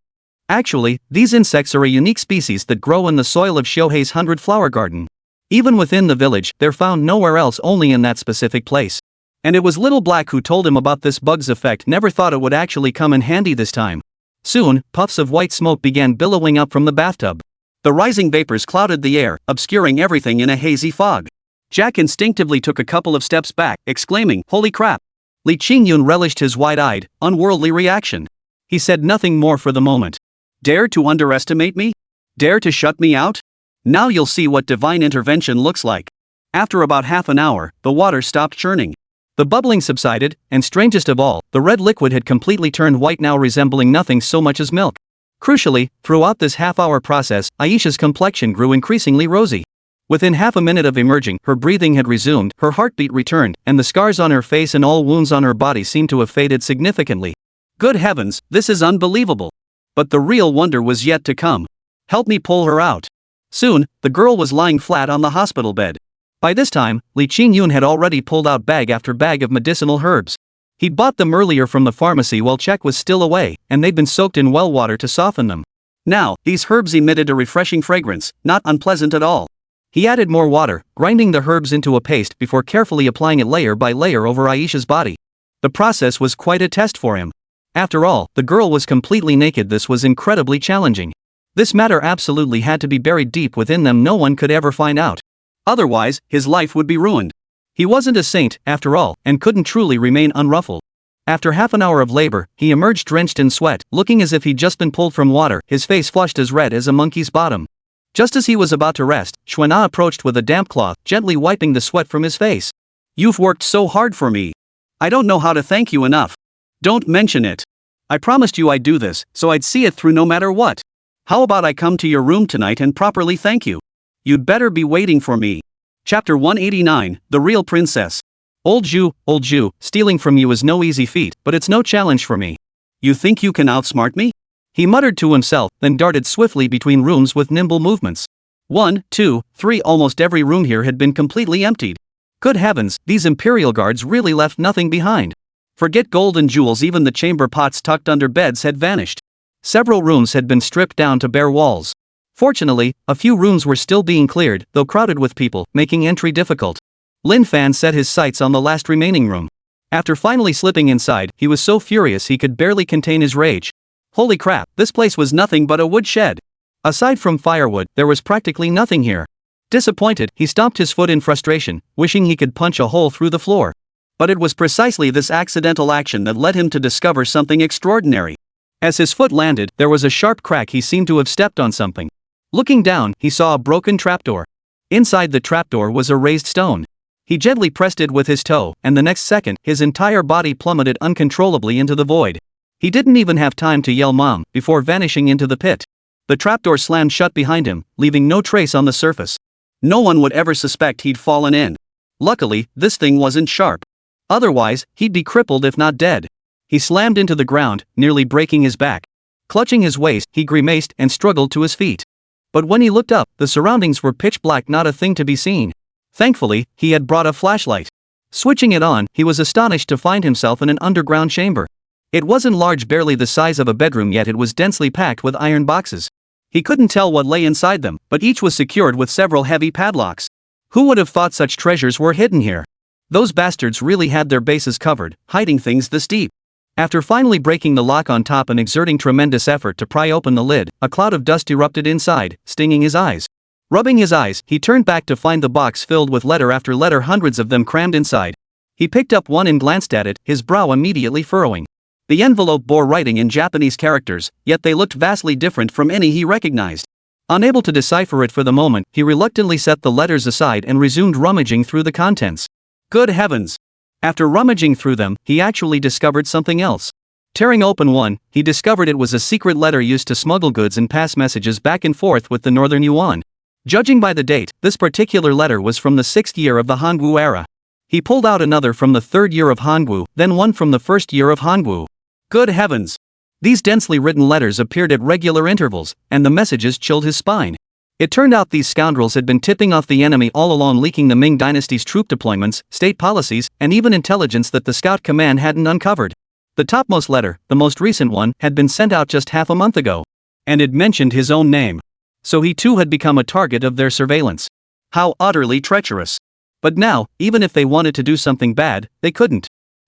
Actually, these insects are a unique species that grow in the soil of Shohei's 100 flower garden. Even within the village, they're found nowhere else, only in that specific place. And it was Little Black who told him about this bug's effect. Never thought it would actually come in handy this time. Soon, puffs of white smoke began billowing up from the bathtub. The rising vapors clouded the air, obscuring everything in a hazy fog. Jack instinctively took a couple of steps back, exclaiming, "Holy crap!" Li Qingyun relished his wide-eyed, unworldly reaction. He said nothing more for the moment. Dare to underestimate me? Dare to shut me out? Now you'll see what divine intervention looks like. After about half an hour, the water stopped churning. The bubbling subsided, and strangest of all, the red liquid had completely turned white, now resembling nothing so much as milk. Crucially, throughout this half-hour process, Aisha's complexion grew increasingly rosy. Within half a minute of emerging, her breathing had resumed, her heartbeat returned, and the scars on her face and all wounds on her body seemed to have faded significantly. Good heavens, this is unbelievable. But the real wonder was yet to come. Help me pull her out. Soon, the girl was lying flat on the hospital bed. By this time, Li Qingyun had already pulled out bag after bag of medicinal herbs. He'd bought them earlier from the pharmacy while Check was still away, and they'd been soaked in well water to soften them. Now, these herbs emitted a refreshing fragrance, not unpleasant at all. He added more water, grinding the herbs into a paste before carefully applying it layer by layer over Aisha's body. The process was quite a test for him. After all, the girl was completely naked. This was incredibly challenging. This matter absolutely had to be buried deep within them. No one could ever find out. Otherwise, his life would be ruined. He wasn't a saint, after all, and couldn't truly remain unruffled. After half an hour of labor, he emerged drenched in sweat, looking as if he'd just been pulled from water, his face flushed as red as a monkey's bottom. Just as he was about to rest, Xuana approached with a damp cloth, gently wiping the sweat from his face. You've worked so hard for me. I don't know how to thank you enough. Don't mention it. I promised you I'd do this, so I'd see it through no matter what. How about I come to your room tonight and properly thank you? You'd better be waiting for me. Chapter 189, The Real Princess. Old Zhu, stealing from you is no easy feat, but it's no challenge for me. You think you can outsmart me? He muttered to himself, then darted swiftly between rooms with nimble movements. 1, 2, 3. Almost every room here had been completely emptied. Good heavens, these imperial guards really left nothing behind. Forget gold and jewels, even the chamber pots tucked under beds had vanished. Several rooms had been stripped down to bare walls. Fortunately, a few rooms were still being cleared, though crowded with people, making entry difficult. Lin Fan set his sights on the last remaining room. After finally slipping inside, he was so furious he could barely contain his rage. Holy crap, this place was nothing but a woodshed. Aside from firewood, there was practically nothing here. Disappointed, he stomped his foot in frustration, wishing he could punch a hole through the floor. But it was precisely this accidental action that led him to discover something extraordinary. As his foot landed, there was a sharp crack. He seemed to have stepped on something. Looking down, he saw a broken trapdoor. Inside the trapdoor was a raised stone. He gently pressed it with his toe, and the next second, his entire body plummeted uncontrollably into the void. He didn't even have time to yell "Mom" before vanishing into the pit. The trapdoor slammed shut behind him, leaving no trace on the surface. No one would ever suspect he'd fallen in. Luckily, this thing wasn't sharp. Otherwise, he'd be crippled if not dead. He slammed into the ground, nearly breaking his back. Clutching his waist, he grimaced and struggled to his feet. But when he looked up, the surroundings were pitch black, not a thing to be seen. Thankfully, he had brought a flashlight. Switching it on, he was astonished to find himself in an underground chamber. It wasn't large, barely the size of a bedroom, yet it was densely packed with iron boxes. He couldn't tell what lay inside them, but each was secured with several heavy padlocks. Who would have thought such treasures were hidden here? Those bastards really had their bases covered, hiding things this deep. After finally breaking the lock on top and exerting tremendous effort to pry open the lid, a cloud of dust erupted inside, stinging his eyes. Rubbing his eyes, he turned back to find the box filled with letter after letter, hundreds of them crammed inside. He picked up one and glanced at it, his brow immediately furrowing. The envelope bore writing in Japanese characters, yet they looked vastly different from any he recognized. Unable to decipher it for the moment, he reluctantly set the letters aside and resumed rummaging through the contents. Good heavens! After rummaging through them, he actually discovered something else. Tearing open one, he discovered it was a secret letter used to smuggle goods and pass messages back and forth with the Northern Yuan. Judging by the date, this particular letter was from the 6th year of the Hangwu era. He pulled out another from the 3rd year of Hangwu, then one from the 1st year of Hangwu. Good heavens! These densely written letters appeared at regular intervals, and the messages chilled his spine. It turned out these scoundrels had been tipping off the enemy all along, leaking the Ming dynasty's troop deployments, state policies, and even intelligence that the Scout Command hadn't uncovered. The topmost letter, the most recent one, had been sent out just half a month ago. And it mentioned his own name. So he too had become a target of their surveillance. How utterly treacherous. But now, even if they wanted to do something bad, they couldn't.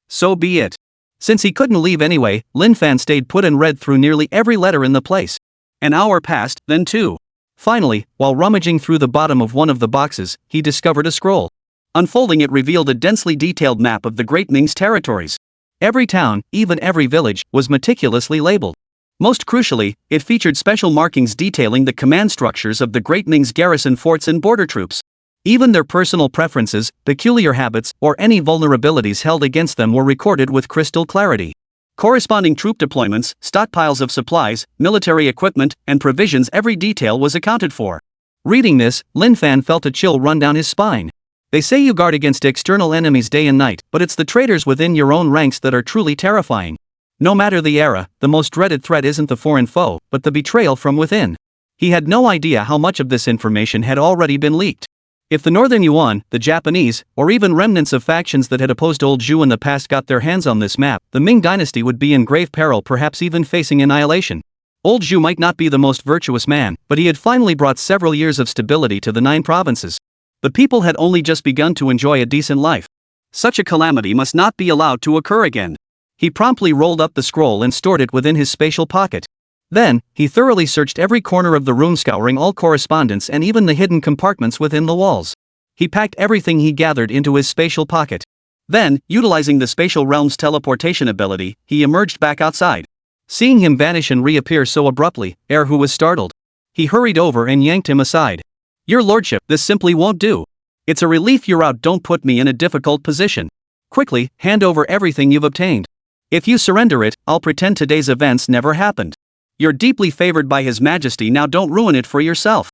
So be it. Since he couldn't leave anyway, Lin Fan stayed put and read through nearly every letter in the place. An hour passed, then two. Finally, while rummaging through the bottom of one of the boxes, he discovered a scroll. Unfolding it revealed a densely detailed map of the Great Ming's territories. Every town, even every village, was meticulously labeled. Most crucially, it featured special markings detailing the command structures of the Great Ming's garrison forts and border troops. Even their personal preferences, peculiar habits, or any vulnerabilities held against them were recorded with crystal clarity. Corresponding troop deployments, stockpiles of supplies, military equipment, and provisions, every detail was accounted for. Reading this, Lin Fan felt a chill run down his spine. They say you guard against external enemies day and night, but it's the traitors within your own ranks that are truly terrifying. No matter the era, the most dreaded threat isn't the foreign foe, but the betrayal from within. He had no idea how much of this information had already been leaked. If the Northern Yuan, the Japanese, or even remnants of factions that had opposed Old Zhou in the past got their hands on this map, the Ming dynasty would be in grave peril, perhaps even facing annihilation. Old Zhou might not be the most virtuous man, but he had finally brought several years of stability to the 9 provinces. The people had only just begun to enjoy a decent life. Such a calamity must not be allowed to occur again. He promptly rolled up the scroll and stored it within his spatial pocket. Then, he thoroughly searched every corner of the room, scouring all correspondence and even the hidden compartments within the walls. He packed everything he gathered into his spatial pocket. Then, utilizing the spatial realm's teleportation ability, he emerged back outside. Seeing him vanish and reappear so abruptly, Heir, who was startled. He hurried over and yanked him aside. Your lordship, this simply won't do. It's a relief you're out, don't put me in a difficult position. Quickly, hand over everything you've obtained. If you surrender it, I'll pretend today's events never happened. You're deeply favored by His Majesty, now don't ruin it for yourself.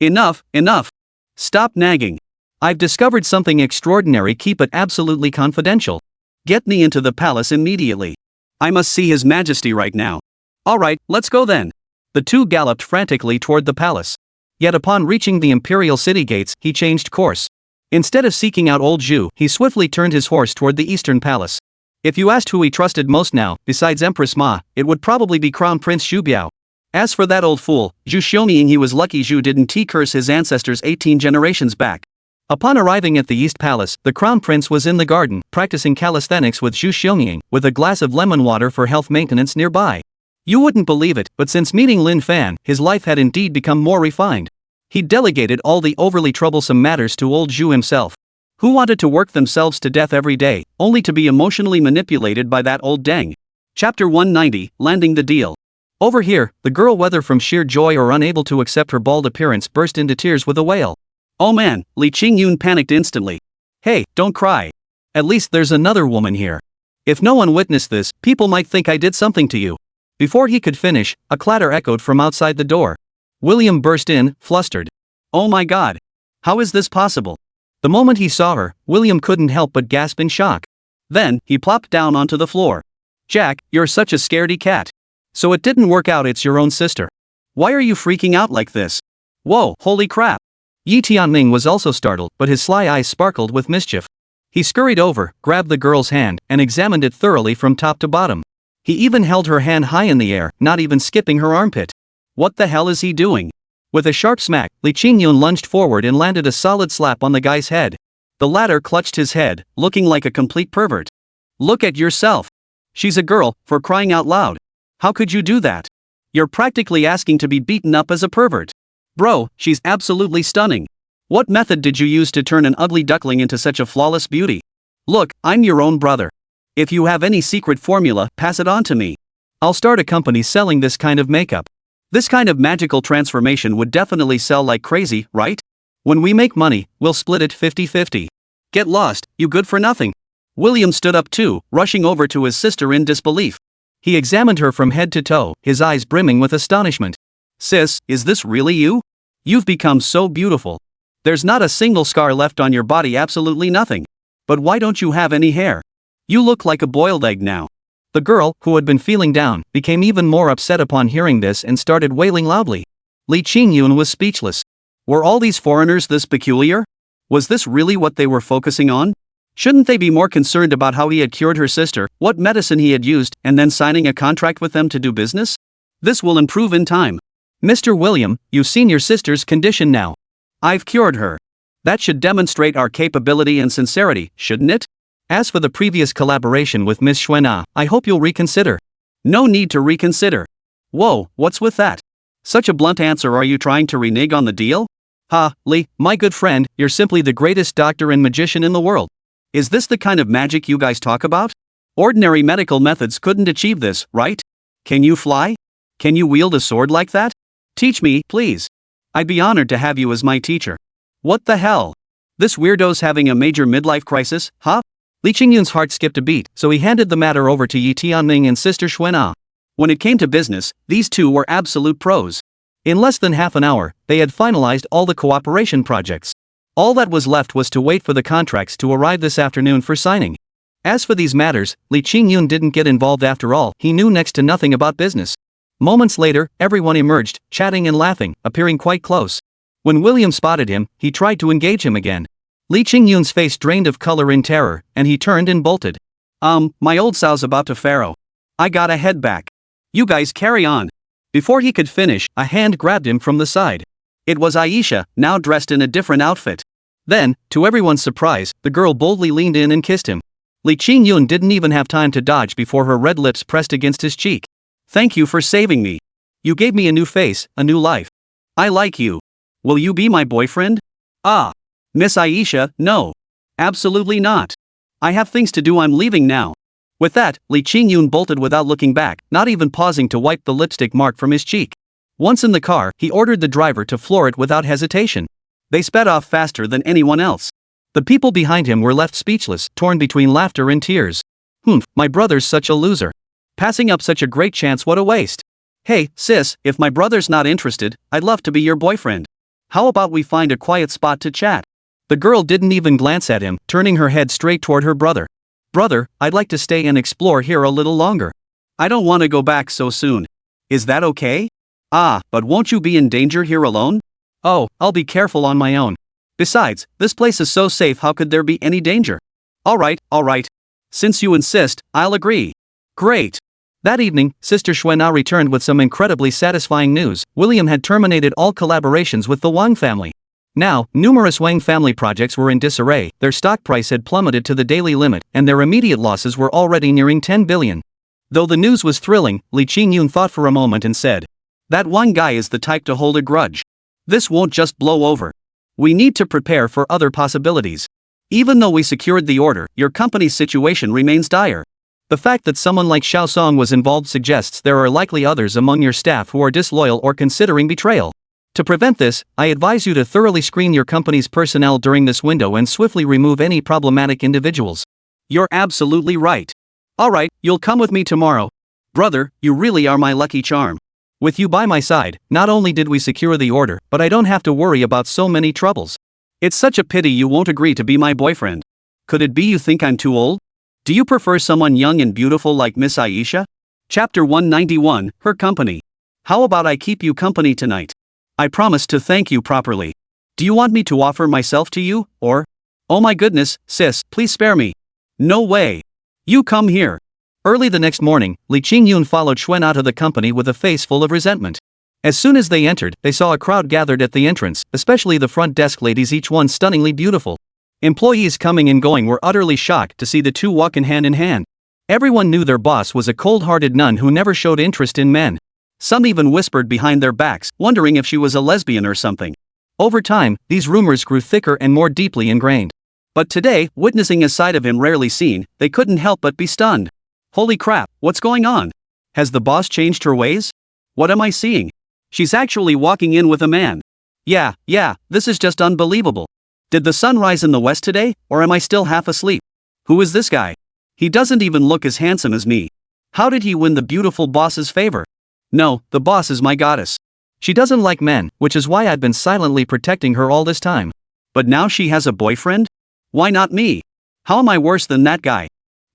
Enough, enough. Stop nagging. I've discovered something extraordinary, keep it absolutely confidential. Get me into the palace immediately. I must see His Majesty right now. Alright, let's go then. The two galloped frantically toward the palace. Yet upon reaching the imperial city gates, he changed course. Instead of seeking out Old Zhou, he swiftly turned his horse toward the eastern palace. If you asked who he trusted most now, besides Empress Ma, it would probably be Crown Prince Zhu Biao. As for that old fool, Zhu Xiaoming, he was lucky Zhu didn't curse his ancestors 18 generations back. Upon arriving at the East Palace, the Crown Prince was in the garden, practicing calisthenics with Zhu Xiaoming, with a glass of lemon water for health maintenance nearby. You wouldn't believe it, but since meeting Lin Fan, his life had indeed become more refined. He delegated all the overly troublesome matters to Old Zhou himself. Who wanted to work themselves to death every day, only to be emotionally manipulated by that old deng? Chapter 190, Landing the Deal. Over here, the girl, whether from sheer joy or unable to accept her bald appearance, burst into tears with a wail. Oh man, Li Qingyun panicked instantly. Hey, don't cry. At least there's another woman here. If no one witnessed this, people might think I did something to you. Before he could finish, a clatter echoed from outside the door. William burst in, flustered. Oh my god. How is this possible? The moment he saw her, William couldn't help but gasp in shock. Then, he plopped down onto the floor. Jack, you're such a scaredy cat. So it didn't work out, it's your own sister. Why are you freaking out like this? Whoa, holy crap. Yi Tianming was also startled, but his sly eyes sparkled with mischief. He scurried over, grabbed the girl's hand, and examined it thoroughly from top to bottom. He even held her hand high in the air, not even skipping her armpit. What the hell is he doing? With a sharp smack, Li Qingyun lunged forward and landed a solid slap on the guy's head. The latter clutched his head, looking like a complete pervert. Look at yourself. She's a girl, for crying out loud. How could you do that? You're practically asking to be beaten up as a pervert. Bro, she's absolutely stunning. What method did you use to turn an ugly duckling into such a flawless beauty? Look, I'm your own brother. If you have any secret formula, pass it on to me. I'll start a company selling this kind of makeup. This kind of magical transformation would definitely sell like crazy, right? When we make money, we'll split it 50-50. Get lost, you good for nothing. William stood up too, rushing over to his sister in disbelief. He examined her from head to toe, his eyes brimming with astonishment. Sis, is this really you? You've become so beautiful. There's not a single scar left on your body, absolutely nothing. But why don't you have any hair? You look like a boiled egg now. The girl, who had been feeling down, became even more upset upon hearing this and started wailing loudly. Li Qingyun was speechless. Were all these foreigners this peculiar? Was this really what they were focusing on? Shouldn't they be more concerned about how he had cured her sister, what medicine he had used, and then signing a contract with them to do business? This will improve in time. Mr. William, you've seen your sister's condition now. I've cured her. That should demonstrate our capability and sincerity, shouldn't it? As for the previous collaboration with Miss Xuena, I hope you'll reconsider. No need to reconsider. Whoa, what's with that? Such a blunt answer, are you trying to renege on the deal? Ha, Li, my good friend, you're simply the greatest doctor and magician in the world. Is this the kind of magic you guys talk about? Ordinary medical methods couldn't achieve this, right? Can you fly? Can you wield a sword like that? Teach me, please. I'd be honored to have you as my teacher. What the hell? This weirdo's having a major midlife crisis, huh? Li Qingyun's heart skipped a beat, so he handed the matter over to Yi Tianming and Sister Xuena. When it came to business, these two were absolute pros. In less than half an hour, they had finalized all the cooperation projects. All that was left was to wait for the contracts to arrive this afternoon for signing. As for these matters, Li Qingyun didn't get involved after all, he knew next to nothing about business. Moments later, everyone emerged, chatting and laughing, appearing quite close. When William spotted him, he tried to engage him again. Li Qingyun's face drained of color in terror, and he turned and bolted. My old sow's about to farrow. I gotta head back. You guys carry on. Before he could finish, a hand grabbed him from the side. It was Aisha, now dressed in a different outfit. Then, to everyone's surprise, the girl boldly leaned in and kissed him. Li Qingyun didn't even have time to dodge before her red lips pressed against his cheek. Thank you for saving me. You gave me a new face, a new life. I like you. Will you be my boyfriend? Ah. Miss Aisha, no. Absolutely not. I have things to do, I'm leaving now. With that, Li Qingyun bolted without looking back, not even pausing to wipe the lipstick mark from his cheek. Once in the car, he ordered the driver to floor it without hesitation. They sped off faster than anyone else. The people behind him were left speechless, torn between laughter and tears. My brother's such a loser. Passing up such a great chance, what a waste. Hey, sis, if my brother's not interested, I'd love to be your boyfriend. How about we find a quiet spot to chat? The girl didn't even glance at him, turning her head straight toward her brother. Brother, I'd like to stay and explore here a little longer. I don't want to go back so soon. Is that okay? Ah, but won't you be in danger here alone? Oh, I'll be careful on my own. Besides, this place is so safe, how could there be any danger? Alright. Since you insist, I'll agree. Great. That evening, Sister Xuena returned with some incredibly satisfying news. William had terminated all collaborations with the Wang family. Now, numerous Wang family projects were in disarray, their stock price had plummeted to the daily limit, and their immediate losses were already nearing 10 billion. Though the news was thrilling, Li Qingyun thought for a moment and said, "That one guy is the type to hold a grudge. This won't just blow over. We need to prepare for other possibilities. Even though we secured the order, your company's situation remains dire. The fact that someone like Xiaosong was involved suggests there are likely others among your staff who are disloyal or considering betrayal. To prevent this, I advise you to thoroughly screen your company's personnel during this window and swiftly remove any problematic individuals. You're absolutely right. Alright, you'll come with me tomorrow. Brother, you really are my lucky charm. With you by my side, not only did we secure the order, but I don't have to worry about so many troubles. It's such a pity you won't agree to be my boyfriend. Could it be you think I'm too old? Do you prefer someone young and beautiful like Miss Aisha? Chapter 191, Her Company. How about I keep you company tonight? I promise to thank you properly. Do you want me to offer myself to you, or? Oh my goodness, sis, please spare me. No way. You come here. Early the next morning, Li Qingyun followed Xuan out of the company with a face full of resentment. As soon as they entered, they saw a crowd gathered at the entrance, especially the front desk ladies, each one stunningly beautiful. Employees coming and going were utterly shocked to see the two walking hand in hand. Everyone knew their boss was a cold-hearted nun who never showed interest in men. Some even whispered behind their backs, wondering if she was a lesbian or something. Over time, these rumors grew thicker and more deeply ingrained. But today, witnessing a side of him rarely seen, they couldn't help but be stunned. Holy crap, what's going on? Has the boss changed her ways? What am I seeing? She's actually walking in with a man. Yeah, this is just unbelievable. Did the sun rise in the west today, or am I still half asleep? Who is this guy? He doesn't even look as handsome as me. How did he win the beautiful boss's favor? No, the boss is my goddess. She doesn't like men, which is why I've been silently protecting her all this time. But now she has a boyfriend? Why not me? How am I worse than that guy?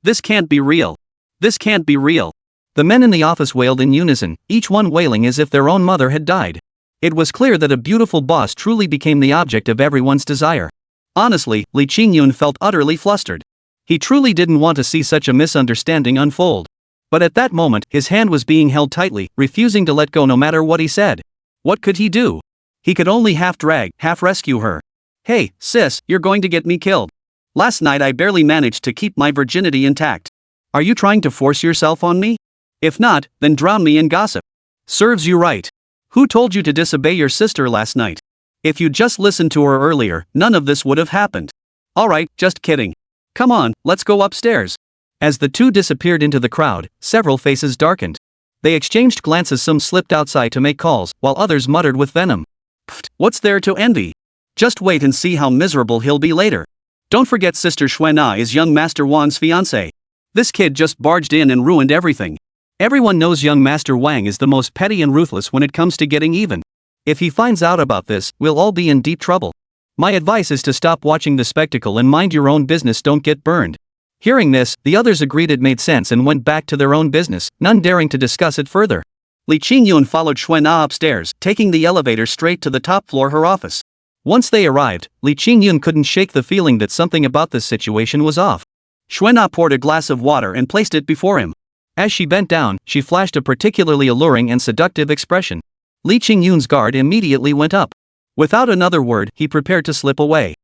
This can't be real. This can't be real. The men in the office wailed in unison, each one wailing as if their own mother had died. It was clear that a beautiful boss truly became the object of everyone's desire. Honestly, Li Qingyun felt utterly flustered. He truly didn't want to see such a misunderstanding unfold. But at that moment, his hand was being held tightly, refusing to let go no matter what he said. What could he do? He could only half drag, half rescue her. Hey, sis, you're going to get me killed. Last night I barely managed to keep my virginity intact. Are you trying to force yourself on me? If not, then drown me in gossip. Serves you right. Who told you to disobey your sister last night? If you'd just listened to her earlier, none of this would have happened. Alright, just kidding. Come on, let's go upstairs. As the two disappeared into the crowd, several faces darkened. They exchanged glances, some slipped outside to make calls, while others muttered with venom. Pfft, what's there to envy? Just wait and see how miserable he'll be later. Don't forget Sister Xuana is young Master Wang's fiancé. This kid just barged in and ruined everything. Everyone knows young Master Wang is the most petty and ruthless when it comes to getting even. If he finds out about this, we'll all be in deep trouble. My advice is to stop watching the spectacle and mind your own business, don't get burned. Hearing this, the others agreed it made sense and went back to their own business, none daring to discuss it further. Li Qingyun followed Xuana upstairs, taking the elevator straight to the top floor, her office. Once they arrived, Li Qingyun couldn't shake the feeling that something about this situation was off. Xuana poured a glass of water and placed it before him. As she bent down, she flashed a particularly alluring and seductive expression. Li Qingyun's guard immediately went up. Without another word, he prepared to slip away.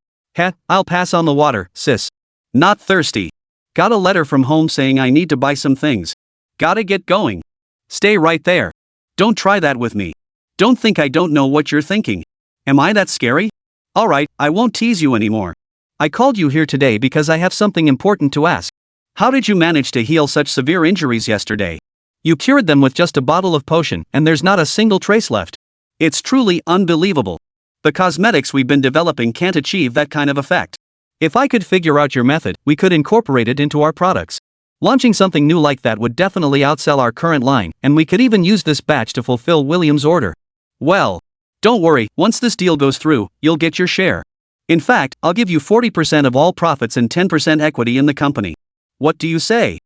I'll pass on the water, sis. Not thirsty. Got a letter from home saying I need to buy some things. Gotta get going. Stay right there. Don't try that with me. Don't think I don't know what you're thinking. Am I that scary? Alright, I won't tease you anymore. I called you here today because I have something important to ask. How did you manage to heal such severe injuries yesterday? You cured them with just a bottle of potion, and there's not a single trace left. It's truly unbelievable. The cosmetics we've been developing can't achieve that kind of effect. If I could figure out your method, we could incorporate it into our products. Launching something new like that would definitely outsell our current line, and we could even use this batch to fulfill William's order. Well, don't worry, once this deal goes through, you'll get your share. In fact, I'll give you 40% of all profits and 10% equity in the company. What do you say?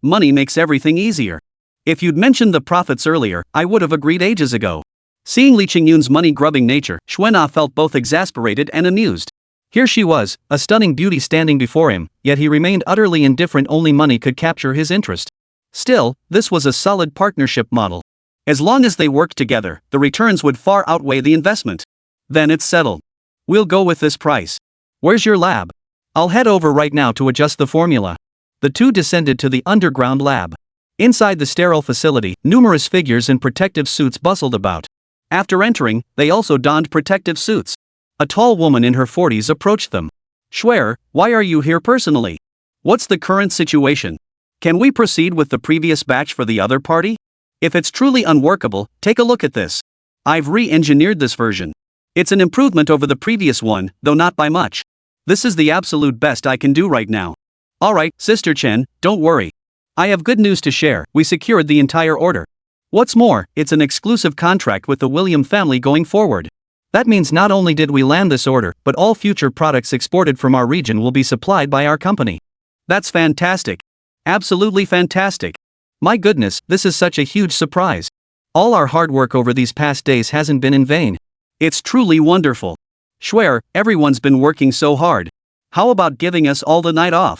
Money makes everything easier. If you'd mentioned the profits earlier, I would have agreed ages ago. Seeing Li Qingyun's money-grubbing nature, Xuana felt both exasperated and amused. Here she was, a stunning beauty standing before him, yet he remained utterly indifferent. Only money could capture his interest. Still, this was a solid partnership model. As long as they worked together, the returns would far outweigh the investment. Then it's settled. We'll go with this price. Where's your lab? I'll head over right now to adjust the formula. The two descended to the underground lab. Inside the sterile facility, numerous figures in protective suits bustled about. After entering, they also donned protective suits. A tall woman in her 40s approached them. Schwer, why are you here personally? What's the current situation? Can we proceed with the previous batch for the other party? If it's truly unworkable, take a look at this. I've re-engineered this version. It's an improvement over the previous one, though not by much. This is the absolute best I can do right now. Alright, Sister Chen, don't worry. I have good news to share, we secured the entire order. What's more, it's an exclusive contract with the William family going forward. That means not only did we land this order, but all future products exported from our region will be supplied by our company. That's fantastic. Absolutely fantastic. My goodness, this is such a huge surprise. All our hard work over these past days hasn't been in vain. It's truly wonderful. Swear, everyone's been working so hard. How about giving us all the night off?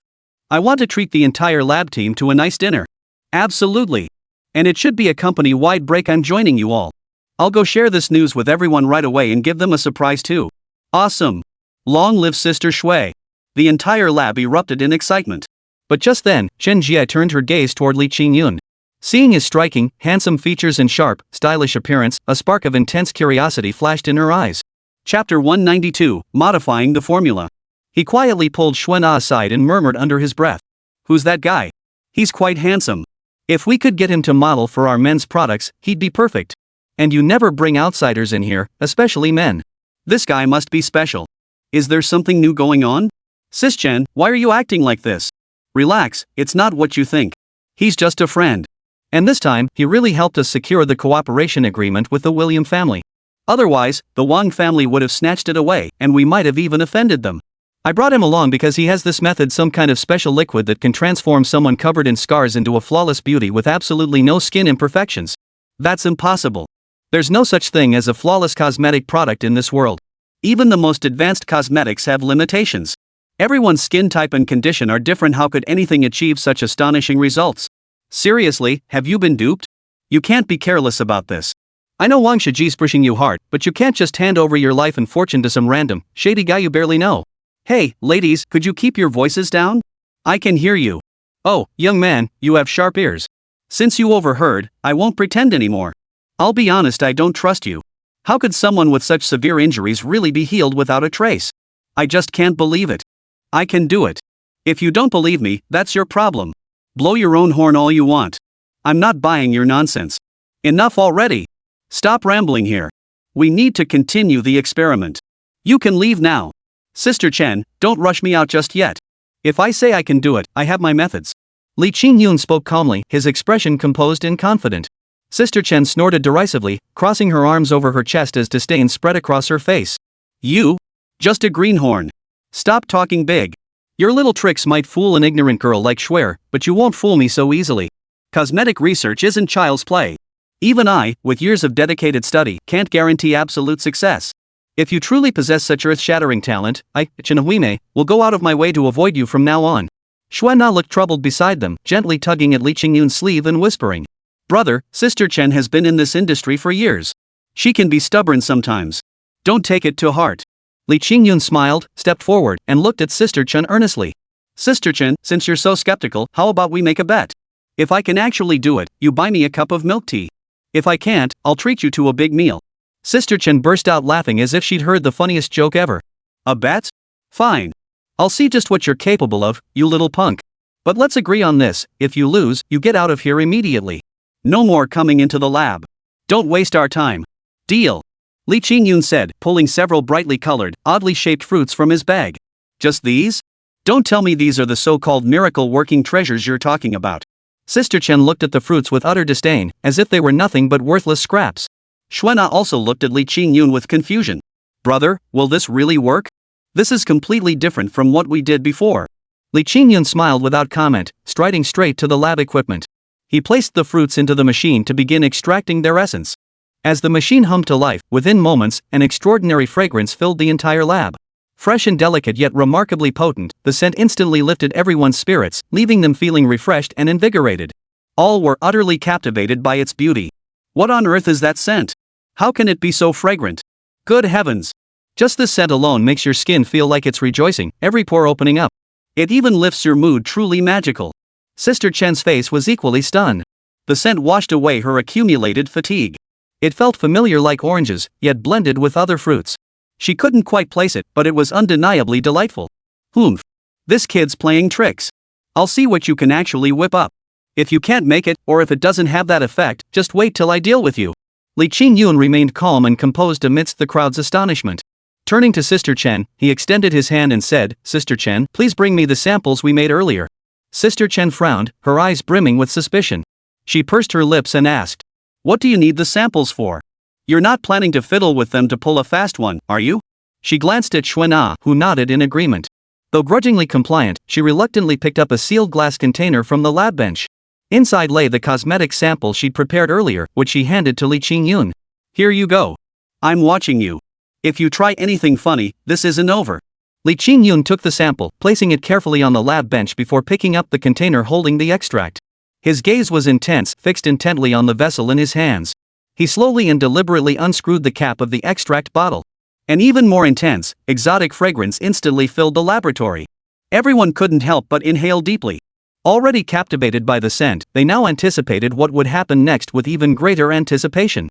I want to treat the entire lab team to a nice dinner. Absolutely. And it should be a company-wide break. I'm joining you all. I'll go share this news with everyone right away and give them a surprise too. Awesome. Long live Sister Shui. The entire lab erupted in excitement. But just then, Chen Jie turned her gaze toward Li Qingyun. Seeing his striking, handsome features and sharp, stylish appearance, a spark of intense curiosity flashed in her eyes. Chapter 192, Modifying the Formula. He quietly pulled Xuan'an aside and murmured under his breath. Who's that guy? He's quite handsome. If we could get him to model for our men's products, he'd be perfect. And you never bring outsiders in here, especially men. This guy must be special. Is there something new going on? Sis Chen, why are you acting like this? Relax, it's not what you think. He's just a friend. And this time, he really helped us secure the cooperation agreement with the William family. Otherwise, the Wang family would have snatched it away, and we might have even offended them. I brought him along because he has this method, some kind of special liquid that can transform someone covered in scars into a flawless beauty with absolutely no skin imperfections. That's impossible. There's no such thing as a flawless cosmetic product in this world. Even the most advanced cosmetics have limitations. Everyone's skin type and condition are different. How could anything achieve such astonishing results? Seriously, have you been duped? You can't be careless about this. I know Wang Shiji's pushing you hard, but you can't just hand over your life and fortune to some random, shady guy you barely know. Hey, ladies, could you keep your voices down? I can hear you. Oh, young man, you have sharp ears. Since you overheard, I won't pretend anymore. I'll be honest, I don't trust you. How could someone with such severe injuries really be healed without a trace? I just can't believe it. I can do it. If you don't believe me, that's your problem. Blow your own horn all you want. I'm not buying your nonsense. Enough already. Stop rambling here. We need to continue the experiment. You can leave now. Sister Chen, don't rush me out just yet. If I say I can do it, I have my methods. Li Qingyun spoke calmly, his expression composed and confident. Sister Chen snorted derisively, crossing her arms over her chest as disdain spread across her face. You? Just a greenhorn. Stop talking big. Your little tricks might fool an ignorant girl like Shuer, but you won't fool me so easily. Cosmetic research isn't child's play. Even I, with years of dedicated study, can't guarantee absolute success. If you truly possess such earth-shattering talent, I, Chen Huime, will go out of my way to avoid you from now on. Xuan'an looked troubled beside them, gently tugging at Li Qingyun's sleeve and whispering. Brother, Sister Chen has been in this industry for years. She can be stubborn sometimes. Don't take it to heart. Li Qingyun smiled, stepped forward, and looked at Sister Chen earnestly. Sister Chen, since you're so skeptical, how about we make a bet? If I can actually do it, you buy me a cup of milk tea. If I can't, I'll treat you to a big meal. Sister Chen burst out laughing as if she'd heard the funniest joke ever. A bet? Fine. I'll see just what you're capable of, you little punk. But let's agree on this, if you lose, you get out of here immediately. No more coming into the lab. Don't waste our time. Deal. Li Qingyun said, pulling several brightly colored, oddly shaped fruits from his bag. Just these? Don't tell me these are the so-called miracle working treasures you're talking about. Sister Chen looked at the fruits with utter disdain, as if they were nothing but worthless scraps. Xuan'an also looked at Li Qingyun with confusion. Brother, will this really work? This is completely different from what we did before. Li Qingyun smiled without comment, striding straight to the lab equipment. He placed the fruits into the machine to begin extracting their essence. As the machine hummed to life, within moments, an extraordinary fragrance filled the entire lab. Fresh and delicate yet remarkably potent, the scent instantly lifted everyone's spirits, leaving them feeling refreshed and invigorated. All were utterly captivated by its beauty. What on earth is that scent? How can it be so fragrant? Good heavens! Just this scent alone makes your skin feel like it's rejoicing, every pore opening up. It even lifts your mood, truly magical. Sister Chen's face was equally stunned. The scent washed away her accumulated fatigue. It felt familiar like oranges, yet blended with other fruits. She couldn't quite place it, but it was undeniably delightful. Humph. This kid's playing tricks. I'll see what you can actually whip up. If you can't make it, or if it doesn't have that effect, just wait till I deal with you. Li Qingyun remained calm and composed amidst the crowd's astonishment. Turning to Sister Chen, he extended his hand and said, "Sister Chen, please bring me the samples we made earlier." Sister Chen frowned, her eyes brimming with suspicion. She pursed her lips and asked, "What do you need the samples for? You're not planning to fiddle with them to pull a fast one, are you?" She glanced at Xuan, who nodded in agreement. Though grudgingly compliant, she reluctantly picked up a sealed glass container from the lab bench. Inside lay the cosmetic sample she'd prepared earlier, which she handed to Li Qingyun. "Here you go. I'm watching you. If you try anything funny, this isn't over." Li Qingyun took the sample, placing it carefully on the lab bench before picking up the container holding the extract. His gaze was intense, fixed intently on the vessel in his hands. He slowly and deliberately unscrewed the cap of the extract bottle. An even more intense, exotic fragrance instantly filled the laboratory. Everyone couldn't help but inhale deeply. Already captivated by the scent, they now anticipated what would happen next with even greater anticipation.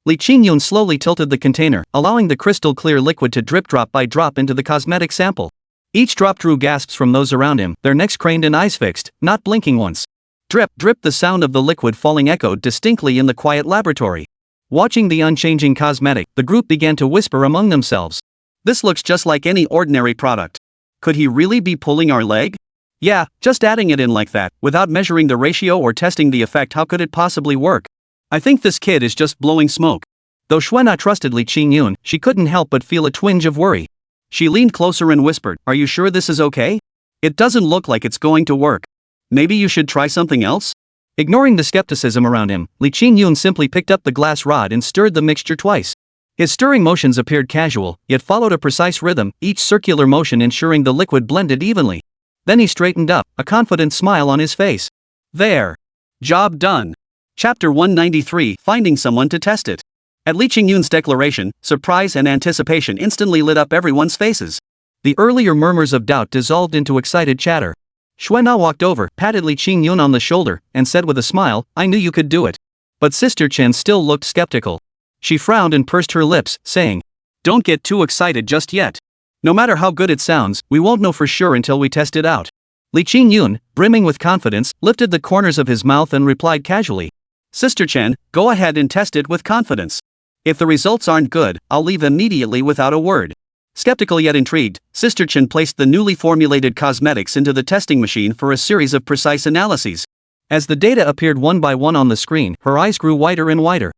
Li Qingyun slowly tilted the container, allowing the crystal-clear liquid to drip drop by drop into the cosmetic sample. Each drop drew gasps from those around him, their necks craned and eyes fixed, not blinking once. Drip, drip, the sound of the liquid falling echoed distinctly in the quiet laboratory. Watching the unchanging cosmetic, the group began to whisper among themselves. "This looks just like any ordinary product. Could he really be pulling our leg? Yeah, just adding it in like that, without measuring the ratio or testing the effect, how could it possibly work? I think this kid is just blowing smoke." Though Xuan trusted Li Qingyun, she couldn't help but feel a twinge of worry. She leaned closer and whispered, "Are you sure this is okay? It doesn't look like it's going to work. Maybe you should try something else?" Ignoring the skepticism around him, Li Qingyun simply picked up the glass rod and stirred the mixture twice. His stirring motions appeared casual, yet followed a precise rhythm, each circular motion ensuring the liquid blended evenly. Then he straightened up, a confident smile on his face. "There. Job done." Chapter 193, Finding Someone to Test It. At Li Qingyun's declaration, surprise and anticipation instantly lit up everyone's faces. The earlier murmurs of doubt dissolved into excited chatter. Xuan walked over, patted Li Qingyun on the shoulder, and said with a smile, "I knew you could do it." But Sister Chen still looked skeptical. She frowned and pursed her lips, saying, "Don't get too excited just yet. No matter how good it sounds, we won't know for sure until we test it out." Li Qingyun, brimming with confidence, lifted the corners of his mouth and replied casually, "Sister Chen, go ahead and test it with confidence. If the results aren't good, I'll leave immediately without a word." Skeptical yet intrigued, Sister Chen placed the newly formulated cosmetics into the testing machine for a series of precise analyses. As the data appeared one by one on the screen, her eyes grew wider and wider.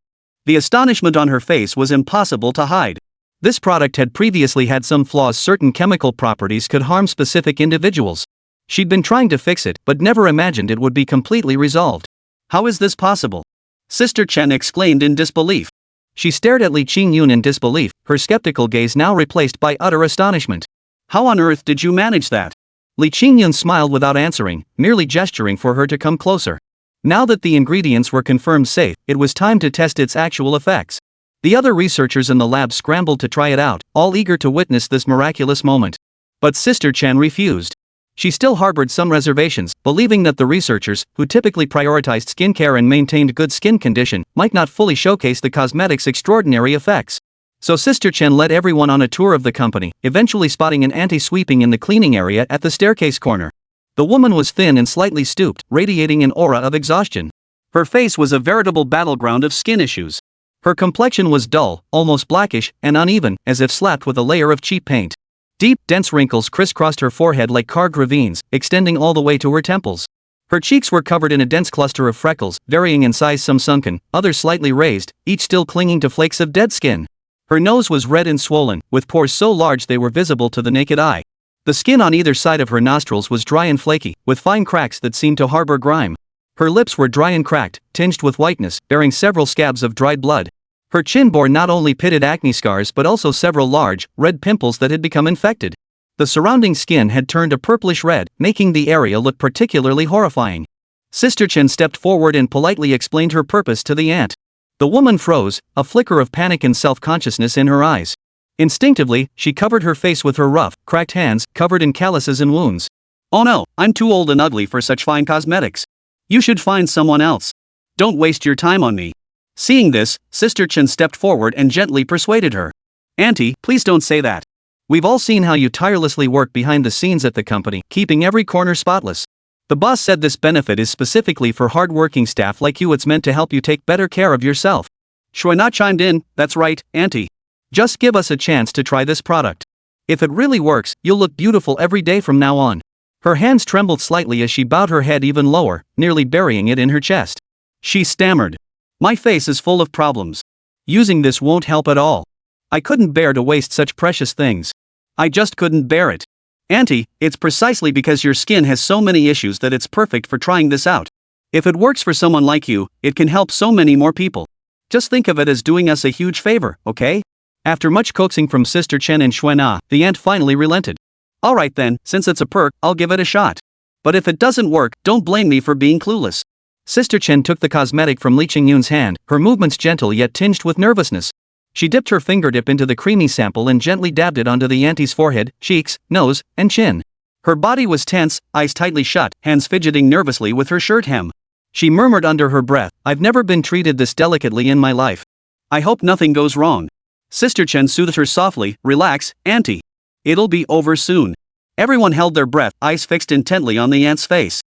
The astonishment on her face was impossible to hide. This product had previously had some flaws. Certain chemical properties could harm specific individuals. She'd been trying to fix it, but never imagined it would be completely resolved. "How is this possible?" Sister Chen exclaimed in disbelief. She stared at Li Qingyun in disbelief, her skeptical gaze now replaced by utter astonishment. "How on earth did you manage that?" Li Qingyun smiled without answering, merely gesturing for her to come closer. Now that the ingredients were confirmed safe, it was time to test its actual effects. The other researchers in the lab scrambled to try it out, all eager to witness this miraculous moment. But Sister Chen refused. She still harbored some reservations, believing that the researchers, who typically prioritized skincare and maintained good skin condition, might not fully showcase the cosmetics' extraordinary effects. So Sister Chen led everyone on a tour of the company, eventually spotting an auntie sweeping in the cleaning area at the staircase corner. The woman was thin and slightly stooped, radiating an aura of exhaustion. Her face was a veritable battleground of skin issues. Her complexion was dull, almost blackish, and uneven, as if slapped with a layer of cheap paint. Deep, dense wrinkles crisscrossed her forehead like carved ravines, extending all the way to her temples. Her cheeks were covered in a dense cluster of freckles, varying in size, some sunken, others slightly raised, each still clinging to flakes of dead skin. Her nose was red and swollen, with pores so large they were visible to the naked eye. The skin on either side of her nostrils was dry and flaky, with fine cracks that seemed to harbor grime. Her lips were dry and cracked, tinged with whiteness, bearing several scabs of dried blood. Her chin bore not only pitted acne scars but also several large, red pimples that had become infected. The surrounding skin had turned a purplish red, making the area look particularly horrifying. Sister Chen stepped forward and politely explained her purpose to the aunt. The woman froze, a flicker of panic and self-consciousness in her eyes. Instinctively, she covered her face with her rough, cracked hands, covered in calluses and wounds. "Oh no, I'm too old and ugly for such fine cosmetics. You should find someone else. Don't waste your time on me." Seeing this, Sister Chen stepped forward and gently persuaded her. "Auntie, please don't say that. We've all seen how you tirelessly work behind the scenes at the company, keeping every corner spotless. The boss said this benefit is specifically for hard-working staff like you. It's meant to help you take better care of yourself. Shuina chimed in, that's right, Auntie. Just give us a chance to try this product. If it really works, you'll look beautiful every day from now on. Her hands trembled slightly as she bowed her head even lower, nearly burying it in her chest. She stammered. My face is full of problems. Using this won't help at all. I couldn't bear to waste such precious things. I just couldn't bear it. Auntie, it's precisely because your skin has so many issues that it's perfect for trying this out. If it works for someone like you, it can help so many more people. Just think of it as doing us a huge favor, okay? After much coaxing from Sister Chen and Shuina, the aunt finally relented. Alright then, since it's a perk, I'll give it a shot. But if it doesn't work, don't blame me for being clueless. Sister Chen took the cosmetic from Li Qingyun's hand, her movements gentle yet tinged with nervousness. She dipped her fingertip into the creamy sample and gently dabbed it onto the auntie's forehead, cheeks, nose, and chin. Her body was tense, eyes tightly shut, hands fidgeting nervously with her shirt hem. She murmured under her breath, I've never been treated this delicately in my life. I hope nothing goes wrong. Sister Chen soothed her softly, relax, Auntie. It'll be over soon. Everyone held their breath, eyes fixed intently on the aunt's face.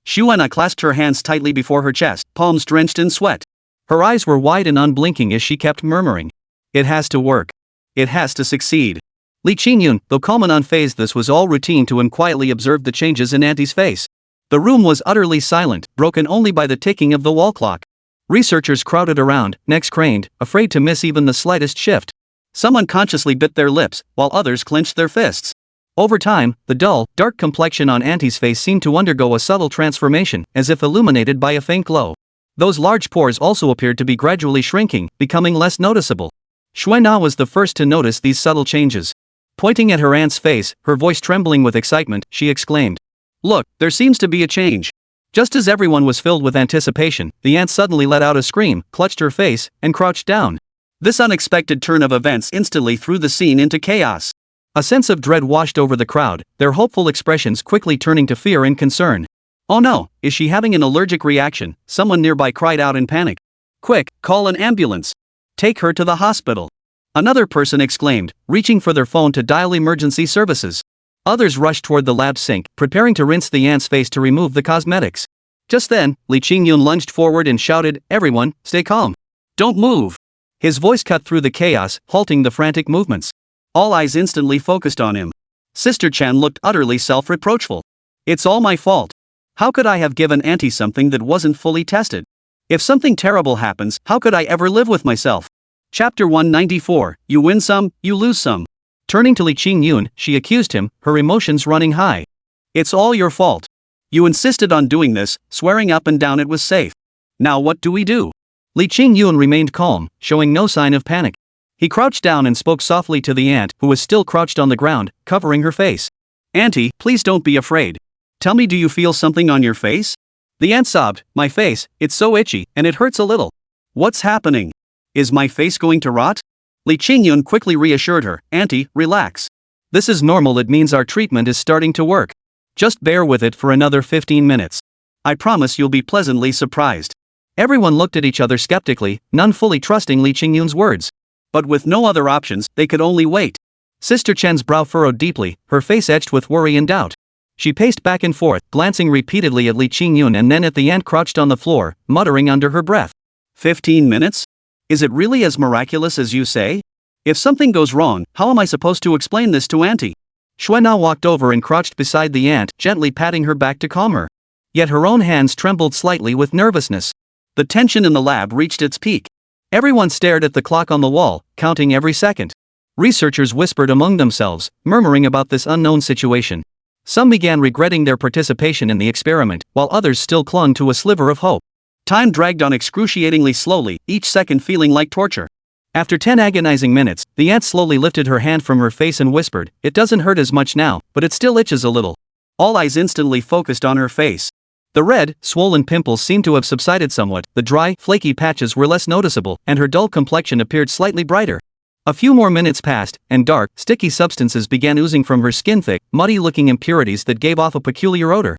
Shuina clasped her hands tightly before her chest, palms drenched in sweat. Her eyes were wide and unblinking as she kept murmuring. It has to work. It has to succeed. Li Qingyun, though calm and unfazed, this was all routine to him, quietly observed the changes in Auntie's face. The room was utterly silent, broken only by the ticking of the wall clock. Researchers crowded around, necks craned, afraid to miss even the slightest shift. Some unconsciously bit their lips, while others clenched their fists. Over time, the dull, dark complexion on Auntie's face seemed to undergo a subtle transformation, as if illuminated by a faint glow. Those large pores also appeared to be gradually shrinking, becoming less noticeable. Shuina was the first to notice these subtle changes. Pointing at her aunt's face, her voice trembling with excitement, she exclaimed, Look, there seems to be a change. Just as everyone was filled with anticipation, the aunt suddenly let out a scream, clutched her face, and crouched down. This unexpected turn of events instantly threw the scene into chaos. A sense of dread washed over the crowd, their hopeful expressions quickly turning to fear and concern. Oh no, is she having an allergic reaction? Someone nearby cried out in panic. Quick, call an ambulance. Take her to the hospital. Another person exclaimed, reaching for their phone to dial emergency services. Others rushed toward the lab sink, preparing to rinse the aunt's face to remove the cosmetics. Just then, Li Qingyun lunged forward and shouted, Everyone, stay calm. Don't move. His voice cut through the chaos, halting the frantic movements. All eyes instantly focused on him. Sister Chen looked utterly self-reproachful. It's all my fault. How could I have given Auntie something that wasn't fully tested? If something terrible happens, how could I ever live with myself? Chapter 194, You win some, you lose some. Turning to Li Qingyun, she accused him, her emotions running high. It's all your fault. You insisted on doing this, swearing up and down it was safe. Now what do we do? Li Qingyun remained calm, showing no sign of panic. He crouched down and spoke softly to the aunt, who was still crouched on the ground, covering her face. Auntie, please don't be afraid. Tell me, do you feel something on your face? The aunt sobbed, My face, it's so itchy, and it hurts a little. What's happening? Is my face going to rot? Li Qingyun quickly reassured her, Auntie, relax. This is normal, it means our treatment is starting to work. Just bear with it for another 15 minutes. I promise you'll be pleasantly surprised. Everyone looked at each other skeptically, none fully trusting Li Qingyun's words. But with no other options, they could only wait. Sister Chen's brow furrowed deeply, her face etched with worry and doubt. She paced back and forth, glancing repeatedly at Li Qingyun and then at the aunt crouched on the floor, muttering under her breath. 15 minutes? Is it really as miraculous as you say? If something goes wrong, how am I supposed to explain this to Auntie? Shuina walked over and crouched beside the aunt, gently patting her back to calm her. Yet her own hands trembled slightly with nervousness. The tension in the lab reached its peak. Everyone stared at the clock on the wall, counting every second. Researchers whispered among themselves, murmuring about this unknown situation. Some began regretting their participation in the experiment, while others still clung to a sliver of hope. Time dragged on excruciatingly slowly, each second feeling like torture. After 10 agonizing minutes, the aunt slowly lifted her hand from her face and whispered, It doesn't hurt as much now, but it still itches a little. All eyes instantly focused on her face. The red, swollen pimples seemed to have subsided somewhat, the dry, flaky patches were less noticeable, and her dull complexion appeared slightly brighter. A few more minutes passed, and dark, sticky substances began oozing from her skin, thick, muddy-looking impurities that gave off a peculiar odor.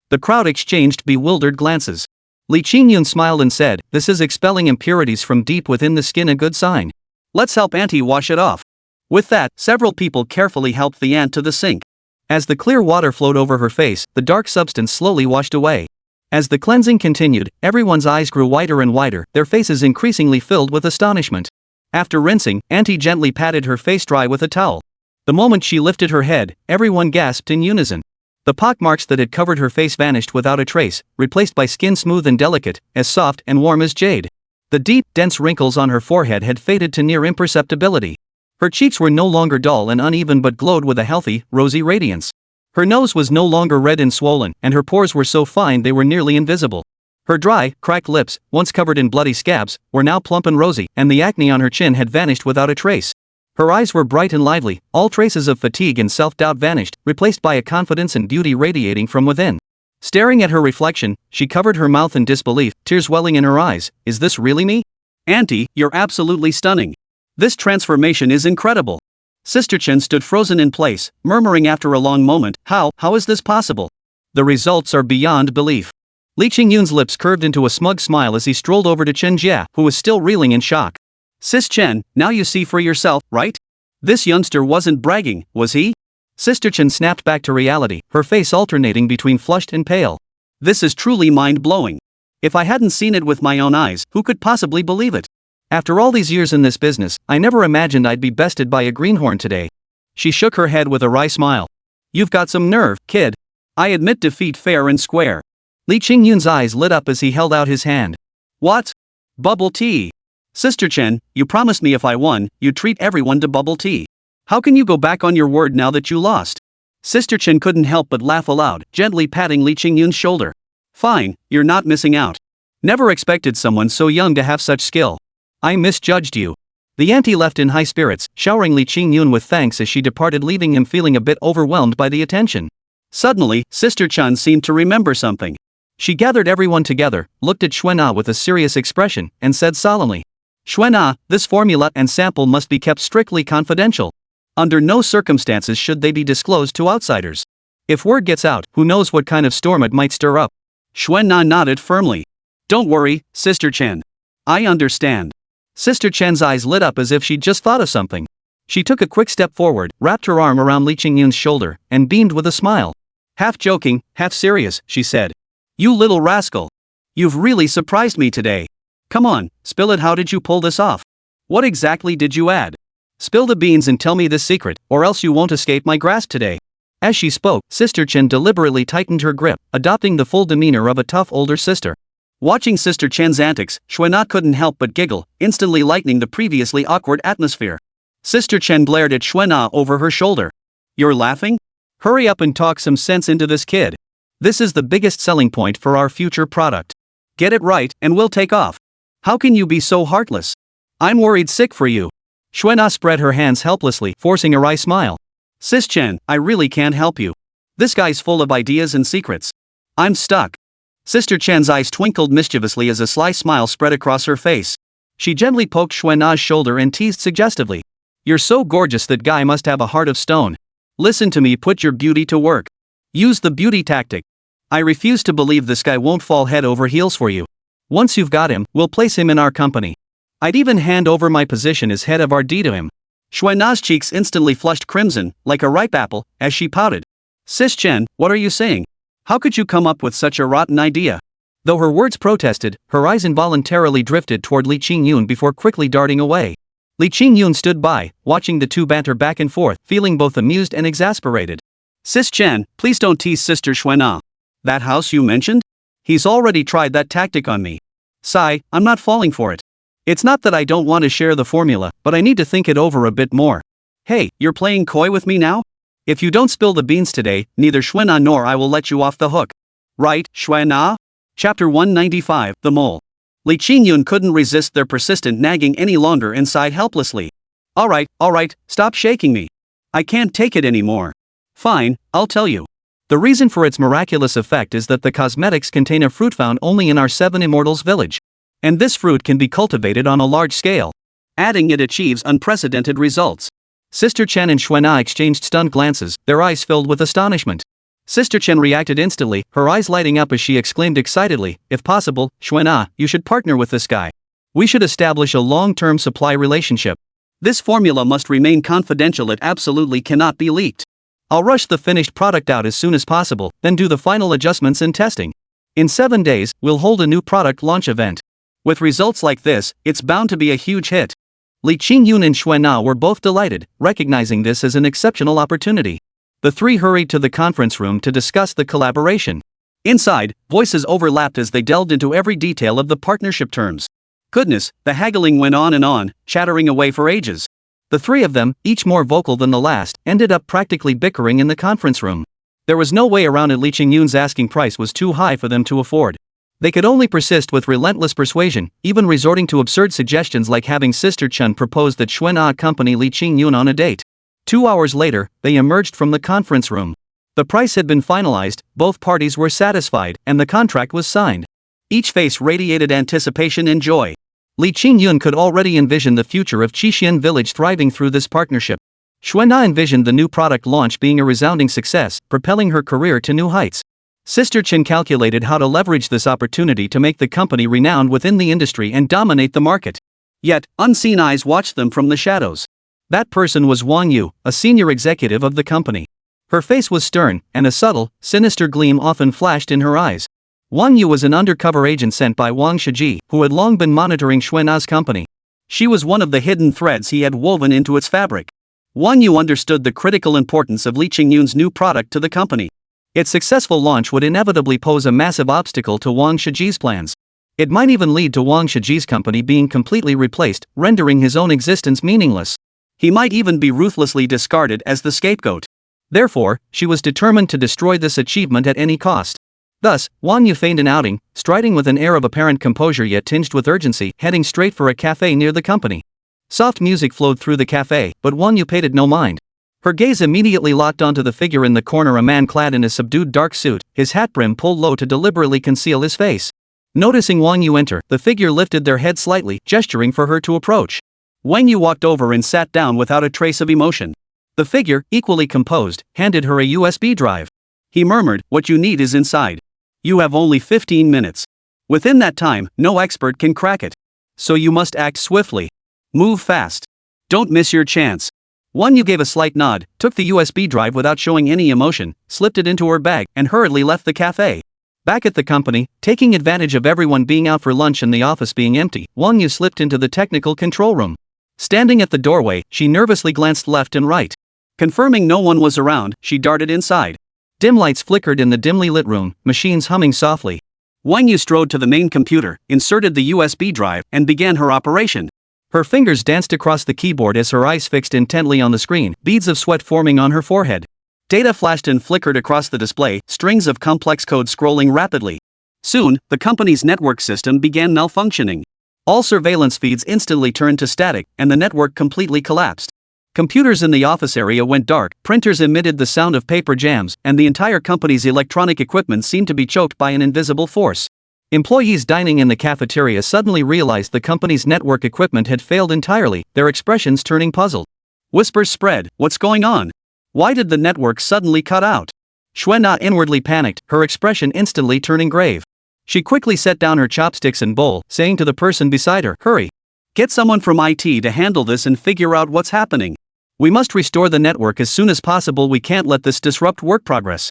The crowd exchanged bewildered glances. Li Qingyun smiled and said, This is expelling impurities from deep within the skin, a good sign. Let's help Auntie wash it off. With that, several people carefully helped the aunt to the sink. As the clear water flowed over her face, the dark substance slowly washed away. As the cleansing continued, everyone's eyes grew wider and wider, their faces increasingly filled with astonishment. After rinsing, Auntie gently patted her face dry with a towel. The moment she lifted her head, everyone gasped in unison. The pockmarks that had covered her face vanished without a trace, replaced by skin smooth and delicate, as soft and warm as jade. The deep, dense wrinkles on her forehead had faded to near imperceptibility. Her cheeks were no longer dull and uneven but glowed with a healthy, rosy radiance. Her nose was no longer red and swollen, and her pores were so fine they were nearly invisible. Her dry, cracked lips, once covered in bloody scabs, were now plump and rosy, and the acne on her chin had vanished without a trace. Her eyes were bright and lively, all traces of fatigue and self-doubt vanished, replaced by a confidence and beauty radiating from within. Staring at her reflection, she covered her mouth in disbelief, tears welling in her eyes. Is this really me? Auntie, you're absolutely stunning. This transformation is incredible. Sister Chen stood frozen in place, murmuring after a long moment, how is this possible? The results are beyond belief. Li Qingyun's lips curved into a smug smile as he strolled over to Chen Jia, who was still reeling in shock. Sis Chen, now you see for yourself, right? This youngster wasn't bragging, was he? Sister Chen snapped back to reality, her face alternating between flushed and pale. This is truly mind-blowing. If I hadn't seen it with my own eyes, who could possibly believe it? After all these years in this business, I never imagined I'd be bested by a greenhorn today. She shook her head with a wry smile. You've got some nerve, kid. I admit defeat fair and square. Li Qingyun's eyes lit up as he held out his hand. What? Bubble tea. Sister Chen, you promised me if I won, you'd treat everyone to bubble tea. How can you go back on your word now that you lost? Sister Chen couldn't help but laugh aloud, gently patting Li Qingyun's shoulder. Fine, you're not missing out. Never expected someone so young to have such skill. I misjudged you. The auntie left in high spirits, showering Li Qingyun with thanks as she departed, leaving him feeling a bit overwhelmed by the attention. Suddenly, Sister Chen seemed to remember something. She gathered everyone together, looked at Xuan'er with a serious expression, and said solemnly, Xuan'er, this formula and sample must be kept strictly confidential. Under no circumstances should they be disclosed to outsiders. If word gets out, who knows what kind of storm it might stir up. Xuan'er nodded firmly. Don't worry, Sister Chen. I understand. Sister Chen's eyes lit up as if she'd just thought of something. She took a quick step forward, wrapped her arm around Li Qingyun's shoulder, and beamed with a smile. Half joking, half serious, she said. You little rascal. You've really surprised me today. Come on, spill it. How did you pull this off? What exactly did you add? Spill the beans and tell me this secret, or else you won't escape my grasp today. As she spoke, Sister Chen deliberately tightened her grip, adopting the full demeanor of a tough older sister. Watching Sister Chen's antics, Xuan'er couldn't help but giggle, instantly lightening the previously awkward atmosphere. Sister Chen glared at Xuan'er over her shoulder. You're laughing? Hurry up and talk some sense into this kid. This is the biggest selling point for our future product. Get it right, and we'll take off. How can you be so heartless? I'm worried sick for you. Xuan'er spread her hands helplessly, forcing a wry smile. Sis Chen, I really can't help you. This guy's full of ideas and secrets. I'm stuck. Sister Chen's eyes twinkled mischievously as a sly smile spread across her face. She gently poked Xuan'er's shoulder and teased suggestively. You're so gorgeous that guy must have a heart of stone. Listen to me, put your beauty to work. Use the beauty tactic. I refuse to believe this guy won't fall head over heels for you. Once you've got him, we'll place him in our company. I'd even hand over my position as head of RD to him. Xuan'er's cheeks instantly flushed crimson, like a ripe apple, as she pouted. Sis Chen, what are you saying? How could you come up with such a rotten idea? Though her words protested, her eyes involuntarily drifted toward Li Qingyun before quickly darting away. Li Qingyun stood by, watching the two banter back and forth, feeling both amused and exasperated. Sis Chen, please don't tease Sister Xuan'er. That house you mentioned? He's already tried that tactic on me. Sigh, I'm not falling for it. It's not that I don't want to share the formula, but I need to think it over a bit more. Hey, you're playing coy with me now? If you don't spill the beans today, neither Xuan'er nor I will let you off the hook. Right, Xuan'er? Chapter 195, The Mole. Li Qingyun couldn't resist their persistent nagging any longer and sighed helplessly. Alright, stop shaking me. I can't take it anymore. Fine, I'll tell you. The reason for its miraculous effect is that the cosmetics contain a fruit found only in our 7 Immortals village. And this fruit can be cultivated on a large scale. Adding it achieves unprecedented results. Sister Chen and Xuan'er exchanged stunned glances, their eyes filled with astonishment. Sister Chen reacted instantly, her eyes lighting up as she exclaimed excitedly, if possible, Xuan'er, you should partner with this guy. We should establish a long-term supply relationship. This formula must remain confidential, it absolutely cannot be leaked. I'll rush the finished product out as soon as possible, then do the final adjustments and testing. In 7 days, we'll hold a new product launch event. With results like this, it's bound to be a huge hit. Li Qingyun and Xuana were both delighted, recognizing this as an exceptional opportunity. The three hurried to the conference room to discuss the collaboration. Inside, voices overlapped as they delved into every detail of the partnership terms. Goodness, the haggling went on, chattering away for ages. The three of them, each more vocal than the last, ended up practically bickering in the conference room. There was no way around it. Li Qingyun's asking price was too high for them to afford. They could only persist with relentless persuasion, even resorting to absurd suggestions like having Sister Chen propose that Xuana accompany Li Qingyun on a date. 2 hours later, they emerged from the conference room. The price had been finalized, both parties were satisfied, and the contract was signed. Each face radiated anticipation and joy. Li Qingyun could already envision the future of Qixian village thriving through this partnership. Xuana envisioned the new product launch being a resounding success, propelling her career to new heights. Sister Chen calculated how to leverage this opportunity to make the company renowned within the industry and dominate the market. Yet, unseen eyes watched them from the shadows. That person was Wang Yu, a senior executive of the company. Her face was stern, and a subtle, sinister gleam often flashed in her eyes. Wang Yu was an undercover agent sent by Wang Shiji, who had long been monitoring Xuana's company. She was one of the hidden threads he had woven into its fabric. Wang Yu understood the critical importance of Li Qingyun's new product to the company. Its successful launch would inevitably pose a massive obstacle to Wang Shiji's plans. It might even lead to Wang Shiji's company being completely replaced, rendering his own existence meaningless. He might even be ruthlessly discarded as the scapegoat. Therefore, she was determined to destroy this achievement at any cost. Thus, Wang Yu feigned an outing, striding with an air of apparent composure yet tinged with urgency, heading straight for a cafe near the company. Soft music flowed through the cafe, but Wang Yu paid it no mind. Her gaze immediately locked onto the figure in the corner, a man clad in a subdued dark suit, his hat brim pulled low to deliberately conceal his face. Noticing Wang Yu enter, the figure lifted their head slightly, gesturing for her to approach. Wang Yu walked over and sat down without a trace of emotion. The figure, equally composed, handed her a USB drive. He murmured, "What you need is inside. You have only 15 minutes. Within that time, no expert can crack it. So you must act swiftly. Move fast. Don't miss your chance." Wang Yu gave a slight nod, took the USB drive without showing any emotion, slipped it into her bag, and hurriedly left the cafe. Back at the company, taking advantage of everyone being out for lunch and the office being empty, Wang Yu slipped into the technical control room. Standing at the doorway, she nervously glanced left and right. Confirming no one was around, she darted inside. Dim lights flickered in the dimly lit room, machines humming softly. Wang Yu strode to the main computer, inserted the USB drive, and began her operation. Her fingers danced across the keyboard as her eyes fixed intently on the screen, beads of sweat forming on her forehead. Data flashed and flickered across the display, strings of complex code scrolling rapidly. Soon, the company's network system began malfunctioning. All surveillance feeds instantly turned to static, and the network completely collapsed. Computers in the office area went dark, printers emitted the sound of paper jams, and the entire company's electronic equipment seemed to be choked by an invisible force. Employees dining in the cafeteria suddenly realized the company's network equipment had failed entirely, their expressions turning puzzled. Whispers spread, "What's going on? Why did the network suddenly cut out?" Xuana inwardly panicked, her expression instantly turning grave. She quickly set down her chopsticks and bowl, saying to the person beside her, "Hurry. Get someone from IT to handle this and figure out what's happening. We must restore the network as soon as possible. We can't let this disrupt work progress."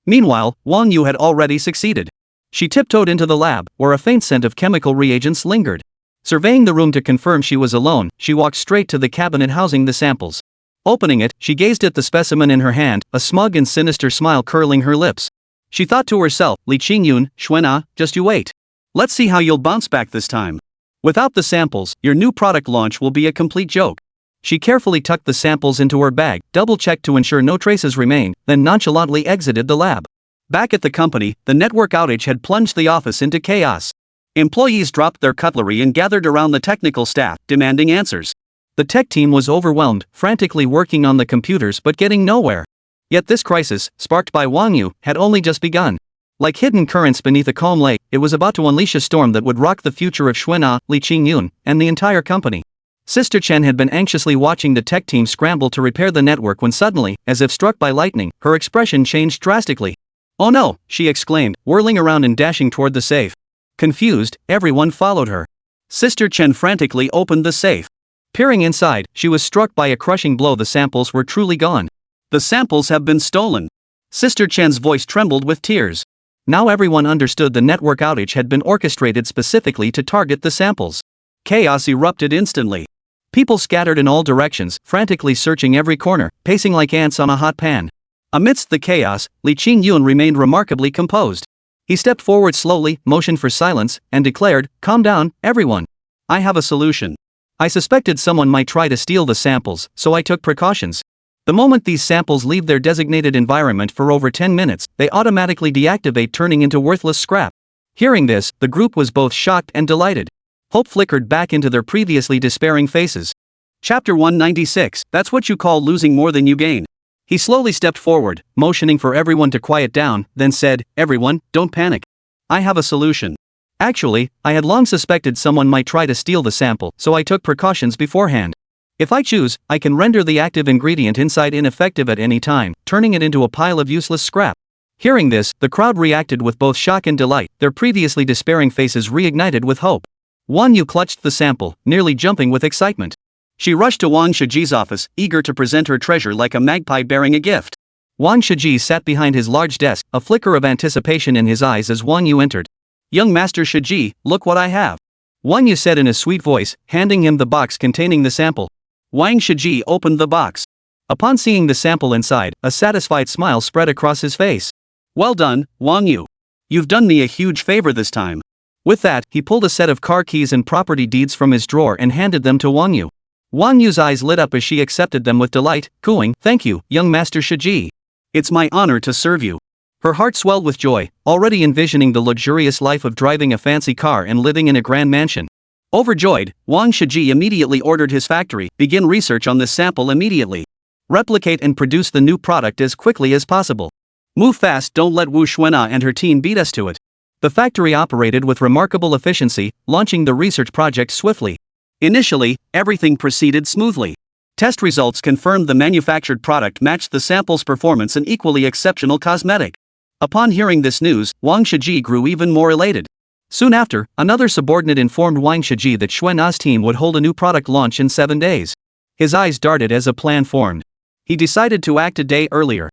Meanwhile, Wang Yu had already succeeded. She tiptoed into the lab, where a faint scent of chemical reagents lingered. Surveying the room to confirm she was alone, she walked straight to the cabinet housing the samples. Opening it, she gazed at the specimen in her hand, a smug and sinister smile curling her lips. She thought to herself, "Li Qingyun, Xuana, just you wait. Let's see how you'll bounce back this time. Without the samples, your new product launch will be a complete joke." She carefully tucked the samples into her bag, double-checked to ensure no traces remained, then nonchalantly exited the lab. Back at the company, the network outage had plunged the office into chaos. Employees dropped their cutlery and gathered around the technical staff, demanding answers. The tech team was overwhelmed, frantically working on the computers but getting nowhere. Yet this crisis, sparked by Wang Yu, had only just begun. Like hidden currents beneath a calm lake, it was about to unleash a storm that would rock the future of Xuana, Li Qingyun, and the entire company. Sister Chen had been anxiously watching the tech team scramble to repair the network when suddenly, as if struck by lightning, her expression changed drastically. "Oh no," she exclaimed, whirling around and dashing toward the safe. Confused, everyone followed her. Sister Chen frantically opened the safe. Peering inside, she was struck by a crushing blow. The samples were truly gone. "The samples have been stolen." Sister Chen's voice trembled with tears. Now everyone understood the network outage had been orchestrated specifically to target the samples. Chaos erupted instantly. People scattered in all directions, frantically searching every corner, pacing like ants on a hot pan. Amidst the chaos, Li Qingyun remained remarkably composed. He stepped forward slowly, motioned for silence, and declared, "Calm down, everyone. I have a solution. I suspected someone might try to steal the samples, so I took precautions. The moment these samples leave their designated environment for over 10 minutes, they automatically deactivate, turning into worthless scrap." Hearing this, the group was both shocked and delighted. Hope flickered back into their previously despairing faces. Chapter 196, That's what you call losing more than you gain. He slowly stepped forward, motioning for everyone to quiet down, then said, "Everyone, don't panic. I have a solution. Actually, I had long suspected someone might try to steal the sample, so I took precautions beforehand. If I choose, I can render the active ingredient inside ineffective at any time, turning it into a pile of useless scrap." Hearing this, the crowd reacted with both shock and delight, their previously despairing faces reignited with hope. Wang Yu clutched the sample, nearly jumping with excitement. She rushed to Wang Shiji's office, eager to present her treasure like a magpie bearing a gift. Wang Shiji sat behind his large desk, a flicker of anticipation in his eyes as Wang Yu entered. "Young Master Shiji, look what I have," Wang Yu said in a sweet voice, handing him the box containing the sample. Wang Shiji opened the box. Upon seeing the sample inside, a satisfied smile spread across his face. "Well done, Wang Yu. You've done me a huge favor this time." With that, he pulled a set of car keys and property deeds from his drawer and handed them to Wang Yu. Wang Yu's eyes lit up as she accepted them with delight, cooing, "Thank you, young Master Shiji. It's my honor to serve you." Her heart swelled with joy, already envisioning the luxurious life of driving a fancy car and living in a grand mansion. Overjoyed, Wang Shiji immediately ordered his factory, "Begin research on this sample immediately. Replicate and produce the new product as quickly as possible. Move fast, don't let Wu Xuan'an and her team beat us to it." The factory operated with remarkable efficiency, launching the research project swiftly. Initially, everything proceeded smoothly. Test results confirmed the manufactured product matched the sample's performance, an equally exceptional cosmetic. Upon hearing this news, Wang Shiji grew even more elated. Soon after, another subordinate informed Wang Shiji that Xuan'a's team would hold a new product launch in 7 days. His eyes darted as a plan formed. He decided to act a day earlier.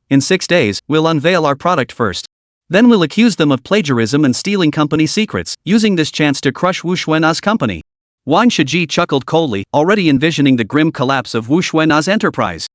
In 6 days, we'll unveil our product first. Then we'll accuse them of plagiarism and stealing company secrets, using this chance to crush Wu Xuan'a's company. Wang Shiji chuckled coldly, already envisioning the grim collapse of Wu Xuan'a's enterprise.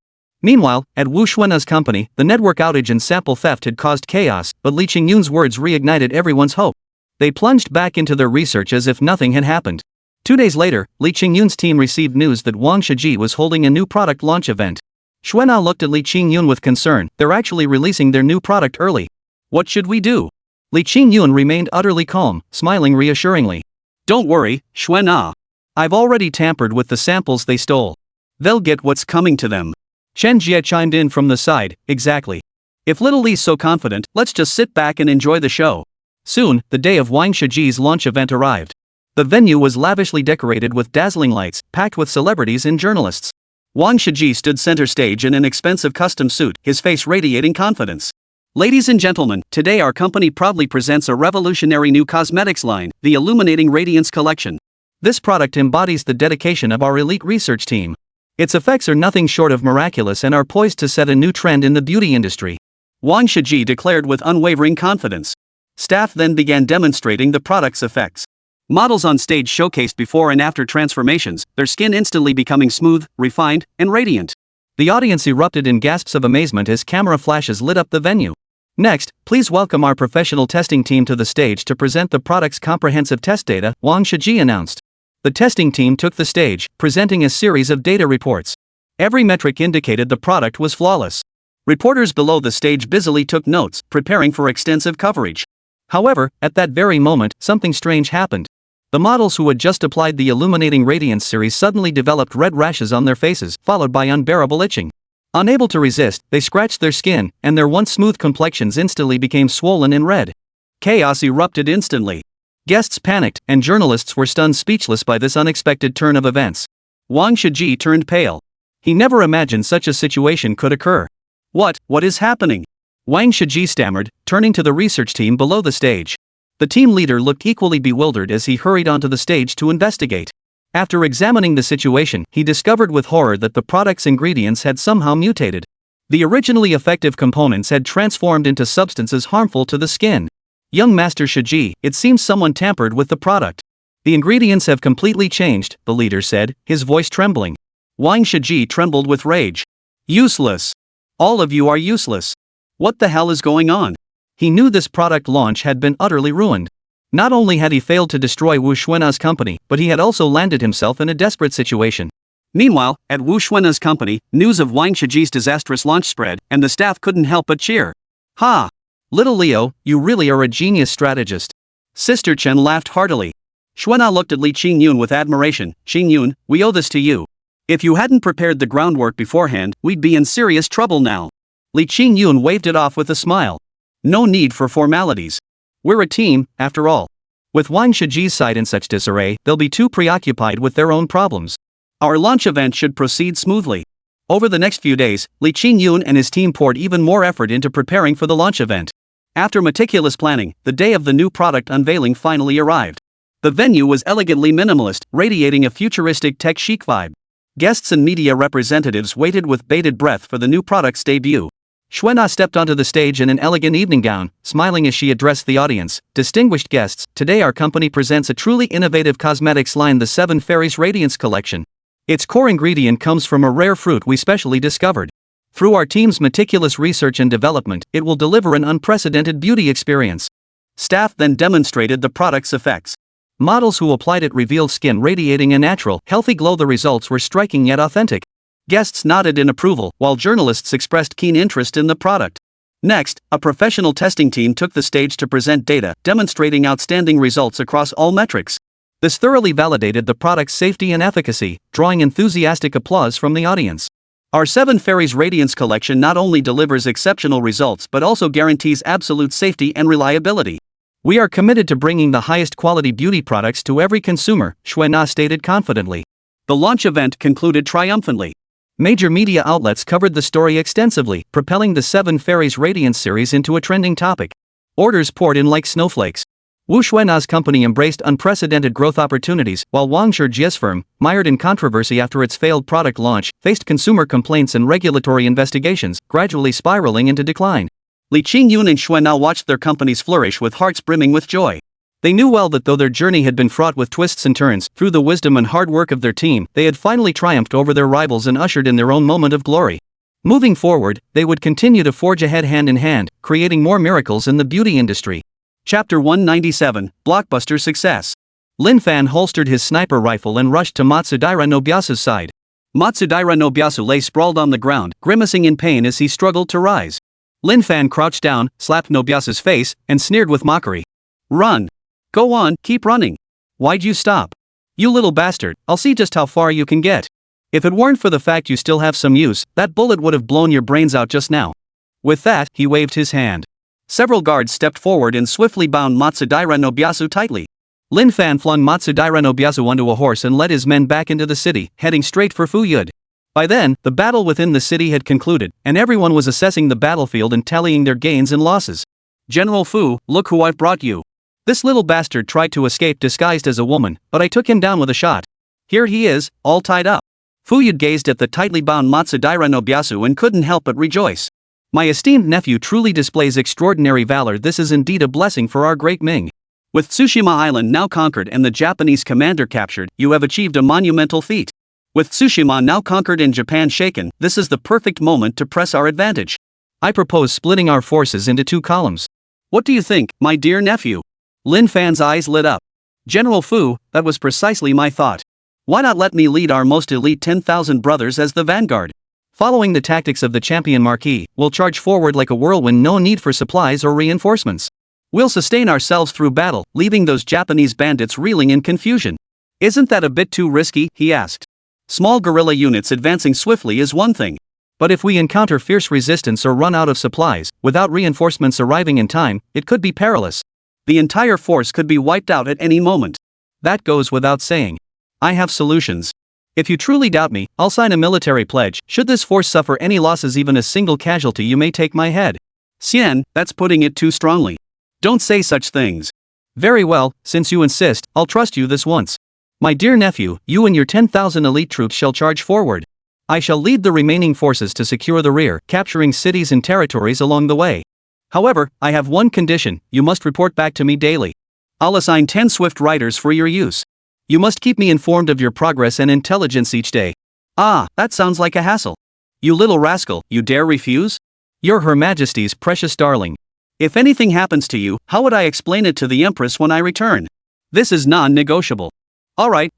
Meanwhile, at Wu Xuan'a's company, the network outage and sample theft had caused chaos, but Li Qingyun's words reignited everyone's hope. They plunged back into their research as if nothing had happened. 2 days later, Li Qingyun's team received news that Wang Shiji was holding a new product launch event. Xuan'an looked at Li Qingyun with concern. "They're actually releasing their new product early. What should we do?" Li Qingyun remained utterly calm, smiling reassuringly. "Don't worry, Xuan'an. I've already tampered with the samples they stole. They'll get what's coming to them." Chen Jie chimed in from the side, "Exactly. If little Li's so confident, let's just sit back and enjoy the show." Soon, the day of Wang Shiji's launch event arrived. The venue was lavishly decorated with dazzling lights, packed with celebrities and journalists. Wang Shiji stood center stage in an expensive custom suit, his face radiating confidence. "Ladies and gentlemen, today our company proudly presents a revolutionary new cosmetics line, the Illuminating Radiance Collection. This product embodies the dedication of our elite research team. Its effects are nothing short of miraculous and are poised to set a new trend in the beauty industry," Wang Shiji declared with unwavering confidence. Staff then began demonstrating the product's effects. Models on stage showcased before and after transformations, their skin instantly becoming smooth, refined, and radiant. The audience erupted in gasps of amazement as camera flashes lit up the venue. "Next, please welcome our professional testing team to the stage to present the product's comprehensive test data," Wang Shiji announced. The testing team took the stage, presenting a series of data reports. Every metric indicated the product was flawless. Reporters below the stage busily took notes, preparing for extensive coverage. However, at that very moment, something strange happened. The models who had just applied the Illuminating Radiance series suddenly developed red rashes on their faces, followed by unbearable itching. Unable to resist, they scratched their skin, and their once smooth complexions instantly became swollen and red. Chaos erupted instantly. Guests panicked, and journalists were stunned speechless by this unexpected turn of events. Wang Shiji turned pale. He never imagined such a situation could occur. What is happening?" Wang Shiji stammered, turning to the research team below the stage. The team leader looked equally bewildered as he hurried onto the stage to investigate. After examining the situation, he discovered with horror that the product's ingredients had somehow mutated. The originally effective components had transformed into substances harmful to the skin. Young Master Shiji, it seems someone tampered with the product. The ingredients have completely changed, the leader said, his voice trembling. Wang Shiji trembled with rage. Useless. All of you are useless. What the hell is going on? He knew this product launch had been utterly ruined. Not only had he failed to destroy Wu Xuan'a's company, but he had also landed himself in a desperate situation. Meanwhile, at Wu Xuan'a's company, news of Wang Shiji's disastrous launch spread, and the staff couldn't help but cheer. Ha! Little Leo, you really are a genius strategist. Sister Chen laughed heartily. Xuan'a looked at Li Qingyun with admiration. Qingyun, we owe this to you. If you hadn't prepared the groundwork beforehand, we'd be in serious trouble now. Li Qingyun waved it off with a smile. No need for formalities. We're a team, after all. With Wang Shiji's side in such disarray, they'll be too preoccupied with their own problems. Our launch event should proceed smoothly. Over the next few days, Li Qingyun and his team poured even more effort into preparing for the launch event. After meticulous planning, the day of the new product unveiling finally arrived. The venue was elegantly minimalist, radiating a futuristic tech chic vibe. Guests and media representatives waited with bated breath for the new product's debut. Xuan'a stepped onto the stage in an elegant evening gown, smiling as she addressed the audience. Distinguished guests, today our company presents a truly innovative cosmetics line, the Seven Fairies Radiance Collection. Its core ingredient comes from a rare fruit we specially discovered. Through our team's meticulous research and development, it will deliver an unprecedented beauty experience. Staff then demonstrated the product's effects. Models who applied it revealed skin radiating a natural, healthy glow. The results were striking yet authentic. Guests nodded in approval, while journalists expressed keen interest in the product. Next, a professional testing team took the stage to present data, demonstrating outstanding results across all metrics. This thoroughly validated the product's safety and efficacy, drawing enthusiastic applause from the audience. Our Seven Fairies Radiance Collection not only delivers exceptional results but also guarantees absolute safety and reliability. We are committed to bringing the highest quality beauty products to every consumer, Xuan'a stated confidently. The launch event concluded triumphantly. Major media outlets covered the story extensively, propelling the Seven Fairies Radiance series into a trending topic. Orders poured in like snowflakes. Wu Xuan'a's company embraced unprecedented growth opportunities, while Wang Shiji's firm, mired in controversy after its failed product launch, faced consumer complaints and regulatory investigations, gradually spiraling into decline. Li Qingyun and Xuan'a watched their companies flourish with hearts brimming with joy. They knew well that though their journey had been fraught with twists and turns, through the wisdom and hard work of their team, they had finally triumphed over their rivals and ushered in their own moment of glory. Moving forward, they would continue to forge ahead hand in hand, creating more miracles in the beauty industry. Chapter 197, Blockbuster Success. Lin Fan holstered his sniper rifle and rushed to Matsudaira Nobiasu's side. Matsudaira Nobiasu lay sprawled on the ground, grimacing in pain as he struggled to rise. Lin Fan crouched down, slapped Nobiasu's face, and sneered with mockery. Run! Go on, keep running. Why'd you stop? You little bastard, I'll see just how far you can get. If it weren't for the fact you still have some use, that bullet would have blown your brains out just now. With that, he waved his hand. Several guards stepped forward and swiftly bound Matsudaira Nobiasu tightly. Lin Fan flung Matsudaira Nobiasu onto a horse and led his men back into the city, heading straight for Fuyud. By then, the battle within the city had concluded, and everyone was assessing the battlefield and tallying their gains and losses. General Fu, look who I've brought you. This little bastard tried to escape disguised as a woman, but I took him down with a shot. Here he is, all tied up. Fuyud gazed at the tightly bound Matsudaira Nobiasu and couldn't help but rejoice. My esteemed nephew truly displays extraordinary valor. This is indeed a blessing for our great Ming. With Tsushima Island now conquered and the Japanese commander captured, you have achieved a monumental feat. With Tsushima now conquered and Japan shaken, this is the perfect moment to press our advantage. I propose splitting our forces into two columns. What do you think, my dear nephew? Lin Fan's eyes lit up. General Fu, that was precisely my thought. Why not let me lead our most elite 10,000 brothers as the vanguard? Following the tactics of the champion Marquis, we'll charge forward like a whirlwind, no need for supplies or reinforcements. We'll sustain ourselves through battle, leaving those Japanese bandits reeling in confusion. Isn't that a bit too risky? He asked. Small guerrilla units advancing swiftly is one thing. But if we encounter fierce resistance or run out of supplies, without reinforcements arriving in time, it could be perilous. The entire force could be wiped out at any moment. That goes without saying. I have solutions. If you truly doubt me, I'll sign a military pledge. Should this force suffer any losses, even a single casualty, you may take my head. Xian, that's putting it too strongly. Don't say such things. Very well, since you insist, I'll trust you this once. My dear nephew, you and your 10,000 elite troops shall charge forward. I shall lead the remaining forces to secure the rear, capturing cities and territories along the way. However, I have one condition: you must report back to me daily. I'll assign 10 swift riders for your use. You must keep me informed of your progress and intelligence each day. Ah, that sounds like a hassle. You little rascal, you dare refuse? You're Her Majesty's precious darling. If anything happens to you, how would I explain it to the Empress when I return? This is non-negotiable. Alright,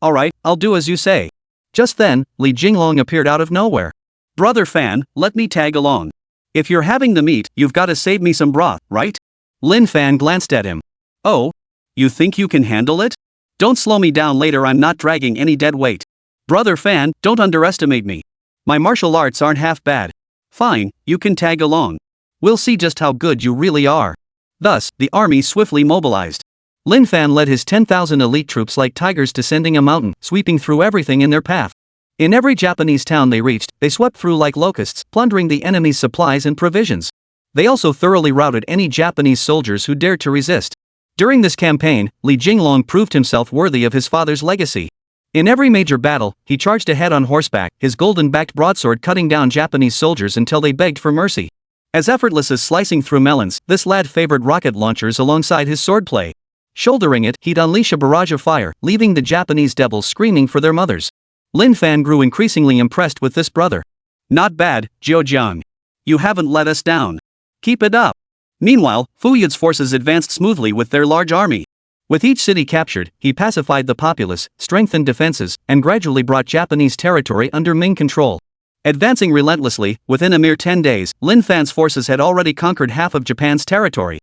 I'll do as you say. Just then, Li Qingyun appeared out of nowhere. Brother Fan, let me tag along. If you're having the meat, you've got to save me some broth, right? Lin Fan glanced at him. Oh? You think you can handle it? Don't slow me down later, I'm not dragging any dead weight. Brother Fan, don't underestimate me. My martial arts aren't half bad. Fine, you can tag along. We'll see just how good you really are. Thus, the army swiftly mobilized. Lin Fan led his 10,000 elite troops like tigers descending a mountain, sweeping through everything in their path. In every Japanese town they reached, they swept through like locusts, plundering the enemy's supplies and provisions. They also thoroughly routed any Japanese soldiers who dared to resist. During this campaign, Li Qingyun proved himself worthy of his father's legacy. In every major battle, he charged ahead on horseback, his golden-backed broadsword cutting down Japanese soldiers until they begged for mercy. As effortless as slicing through melons, this lad favored rocket launchers alongside his swordplay. Shouldering it, he'd unleash a barrage of fire, leaving the Japanese devils screaming for their mothers. Lin Fan grew increasingly impressed with this brother. Not bad, Zhejiang. You haven't let us down. Keep it up. Meanwhile, Fu Yud's forces advanced smoothly with their large army. With each city captured, he pacified the populace, strengthened defenses, and gradually brought Japanese territory under Ming control. Advancing relentlessly, within a mere 10 days, Lin Fan's forces had already conquered half of Japan's territory.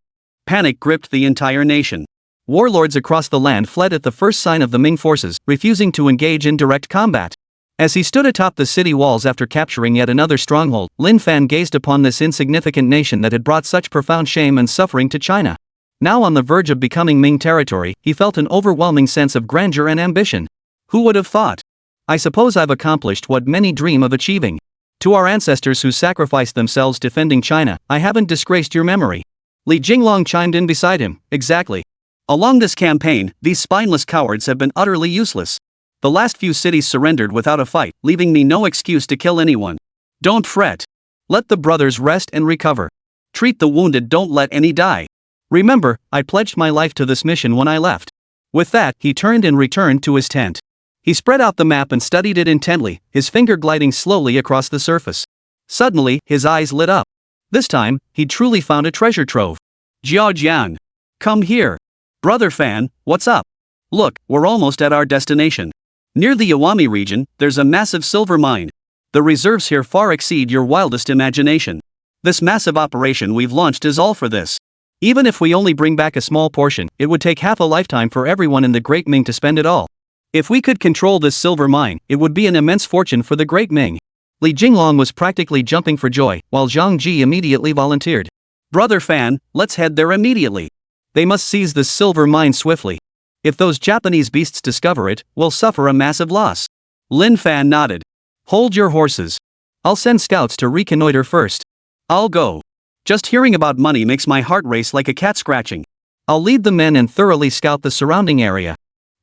Panic gripped the entire nation. Warlords across the land fled at the first sign of the Ming forces, refusing to engage in direct combat. As he stood atop the city walls after capturing yet another stronghold, Lin Fan gazed upon this insignificant nation that had brought such profound shame and suffering to China. Now on the verge of becoming Ming territory, he felt an overwhelming sense of grandeur and ambition. Who would have thought? I suppose I've accomplished what many dream of achieving. To our ancestors who sacrificed themselves defending China, I haven't disgraced your memory. Li Qingyun chimed in beside him. Exactly. Along this campaign, these spineless cowards have been utterly useless. The last few cities surrendered without a fight, leaving me no excuse to kill anyone. Don't fret. Let the brothers rest and recover. Treat the wounded, don't let any die. Remember, I pledged my life to this mission when I left. With that, he turned and returned to his tent. He spread out the map and studied it intently, his finger gliding slowly across the surface. Suddenly, his eyes lit up. This time, he'd truly found a treasure trove. Zhejiang. Come here. Brother Fan, what's up? Look, we're almost at our destination. Near the Iwami region, there's a massive silver mine. The reserves here far exceed your wildest imagination. This massive operation we've launched is all for this. Even if we only bring back a small portion, it would take half a lifetime for everyone in the Great Ming to spend it all. If we could control this silver mine, it would be an immense fortune for the Great Ming. Li Qingyun was practically jumping for joy, while Zhang Ji immediately volunteered. Brother Fan, let's head there immediately. They must seize this silver mine swiftly. If those Japanese beasts discover it, we'll suffer a massive loss. Lin Fan nodded. Hold your horses. I'll send scouts to reconnoiter first. I'll go. Just hearing about money makes my heart race like a cat scratching. I'll lead the men and thoroughly scout the surrounding area.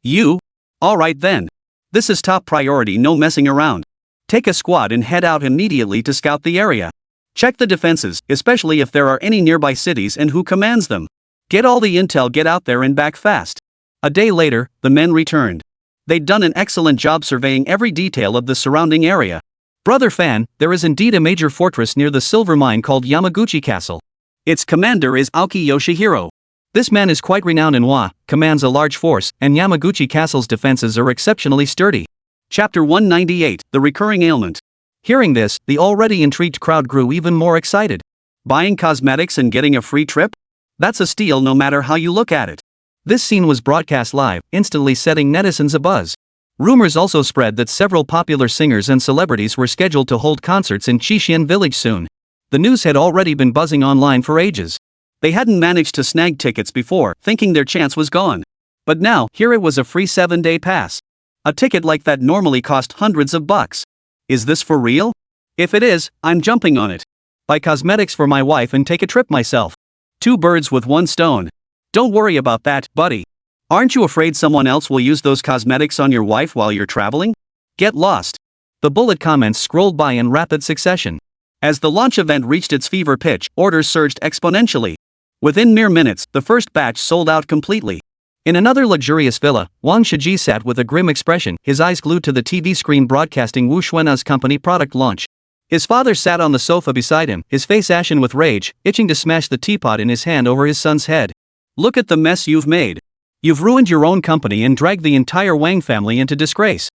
You? Alright then. This is top priority, no messing around. Take a squad and head out immediately to scout the area. Check the defenses, especially if there are any nearby cities and who commands them. Get all the intel, get out there and back fast. A day later, the men returned. They'd done an excellent job surveying every detail of the surrounding area. Brother Fan, there is indeed a major fortress near the silver mine called Yamaguchi Castle. Its commander is Aoki Yoshihiro. This man is quite renowned in Wa, commands a large force, and Yamaguchi Castle's defenses are exceptionally sturdy. Chapter 198, The Recurring Ailment. Hearing this, the already intrigued crowd grew even more excited. Buying cosmetics and getting a free trip? That's a steal no matter how you look at it. This scene was broadcast live, instantly setting netizens abuzz. Rumors also spread that several popular singers and celebrities were scheduled to hold concerts in Qixin village soon. The news had already been buzzing online for ages. They hadn't managed to snag tickets before, thinking their chance was gone. But now, here it was, a free 7-day pass. A ticket like that normally cost hundreds of bucks. Is this for real? If it is, I'm jumping on it. Buy cosmetics for my wife and take a trip myself. 2 birds with 1 stone. Don't worry about that, buddy. Aren't you afraid someone else will use those cosmetics on your wife while you're traveling? Get lost. The bullet comments scrolled by in rapid succession. As the launch event reached its fever pitch, orders surged exponentially. Within mere minutes, the first batch sold out completely. In another luxurious villa, Wang Shiji sat with a grim expression, his eyes glued to the TV screen broadcasting Wu Xuan'a's company product launch. His father sat on the sofa beside him, his face ashen with rage, itching to smash the teapot in his hand over his son's head. Look at the mess you've made. You've ruined your own company and dragged the entire Wang family into disgrace.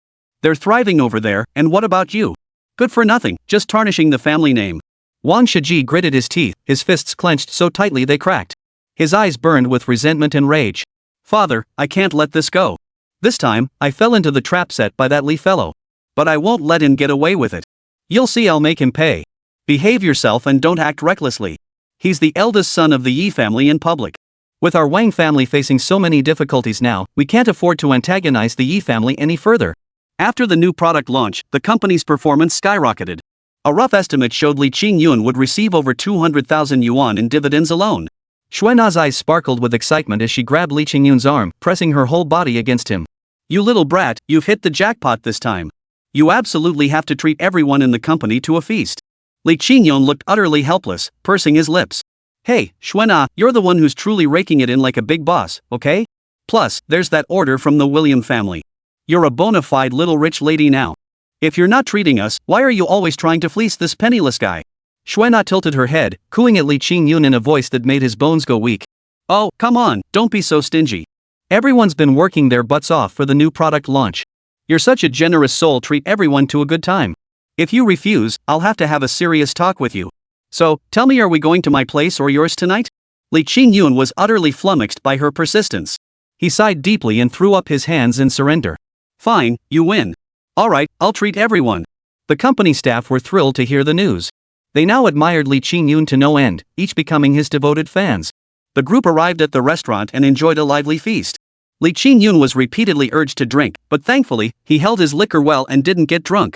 They're thriving over there, and what about you? Good for nothing, just tarnishing the family name. Wang Shiji gritted his teeth, his fists clenched so tightly they cracked. His eyes burned with resentment and rage. Father, I can't let this go. This time, I fell into the trap set by that Li fellow. But I won't let him get away with it. You'll see, I'll make him pay. Behave yourself and don't act recklessly. He's the eldest son of the Yi family in public. With our Wang family facing so many difficulties now, we can't afford to antagonize the Yi family any further. After the new product launch, the company's performance skyrocketed. A rough estimate showed Li Qingyun would receive over 200,000 yuan in dividends alone. Xuan'a's eyes sparkled with excitement as she grabbed Li Qingyun's arm, pressing her whole body against him. You little brat, you've hit the jackpot this time. You absolutely have to treat everyone in the company to a feast. Li Qingyun looked utterly helpless, pursing his lips. Hey, Xuan'a, you're the one who's truly raking it in like a big boss, okay? Plus, there's that order from the William family. You're a bona fide little rich lady now. If you're not treating us, why are you always trying to fleece this penniless guy? Xuan'a tilted her head, cooing at Li Qingyun in a voice that made his bones go weak. Oh, come on, don't be so stingy. Everyone's been working their butts off for the new product launch. You're such a generous soul, treat everyone to a good time. If you refuse, I'll have to have a serious talk with you. So, tell me, are we going to my place or yours tonight? Li Qingyun was utterly flummoxed by her persistence. He sighed deeply and threw up his hands in surrender. Fine, you win. Alright, I'll treat everyone. The company staff were thrilled to hear the news. They now admired Li Qingyun to no end, each becoming his devoted fans. The group arrived at the restaurant and enjoyed a lively feast. Li Qingyun was repeatedly urged to drink, but thankfully, he held his liquor well and didn't get drunk.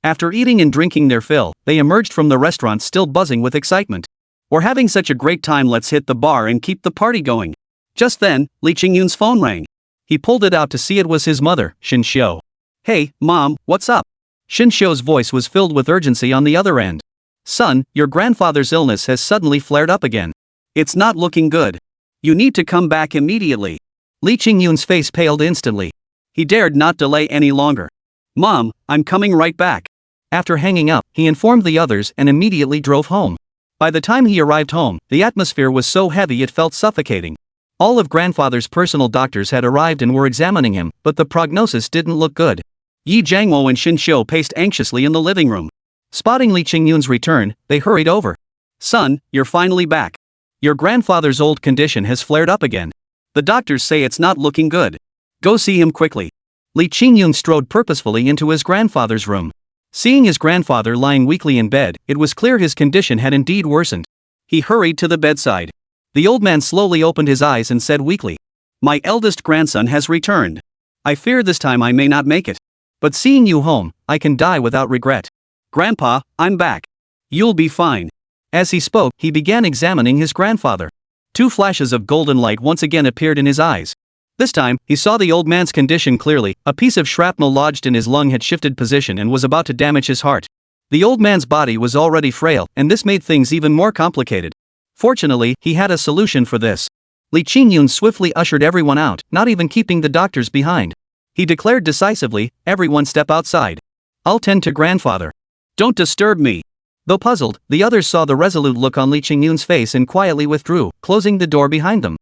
After eating and drinking their fill, they emerged from the restaurant still buzzing with excitement. We're having such a great time, let's hit the bar and keep the party going. Just then, Li Qingyun's phone rang. He pulled it out to see it was his mother, Shin Xiu. Hey, Mom, what's up? Shin Xiu's voice was filled with urgency on the other end. Son, your grandfather's illness has suddenly flared up again. It's not looking good. You need to come back immediately. Li Qingyun's face paled instantly. He dared not delay any longer. Mom, I'm coming right back. After hanging up, he informed the others and immediately drove home. By the time he arrived home, the atmosphere was so heavy it felt suffocating. All of grandfather's personal doctors had arrived and were examining him, but the prognosis didn't look good. Yi Jiangwo and Shin Xiu paced anxiously in the living room. Spotting Li Qingyun's return, they hurried over. Son, you're finally back. Your grandfather's old condition has flared up again. The doctors say it's not looking good. Go see him quickly. Li Qingyun strode purposefully into his grandfather's room. Seeing his grandfather lying weakly in bed, it was clear his condition had indeed worsened. He hurried to the bedside. The old man slowly opened his eyes and said weakly, My eldest grandson has returned. I fear this time I may not make it. But seeing you home, I can die without regret. Grandpa, I'm back. You'll be fine. As he spoke, he began examining his grandfather. 2 flashes of golden light once again appeared in his eyes. This time, he saw the old man's condition clearly. A piece of shrapnel lodged in his lung had shifted position and was about to damage his heart. The old man's body was already frail, and this made things even more complicated. Fortunately, he had a solution for this. Li Qingyun swiftly ushered everyone out, not even keeping the doctors behind. He declared decisively, everyone step outside. I'll tend to grandfather. Don't disturb me. Though puzzled, the others saw the resolute look on Li Qingyun's face and quietly withdrew, closing the door behind them.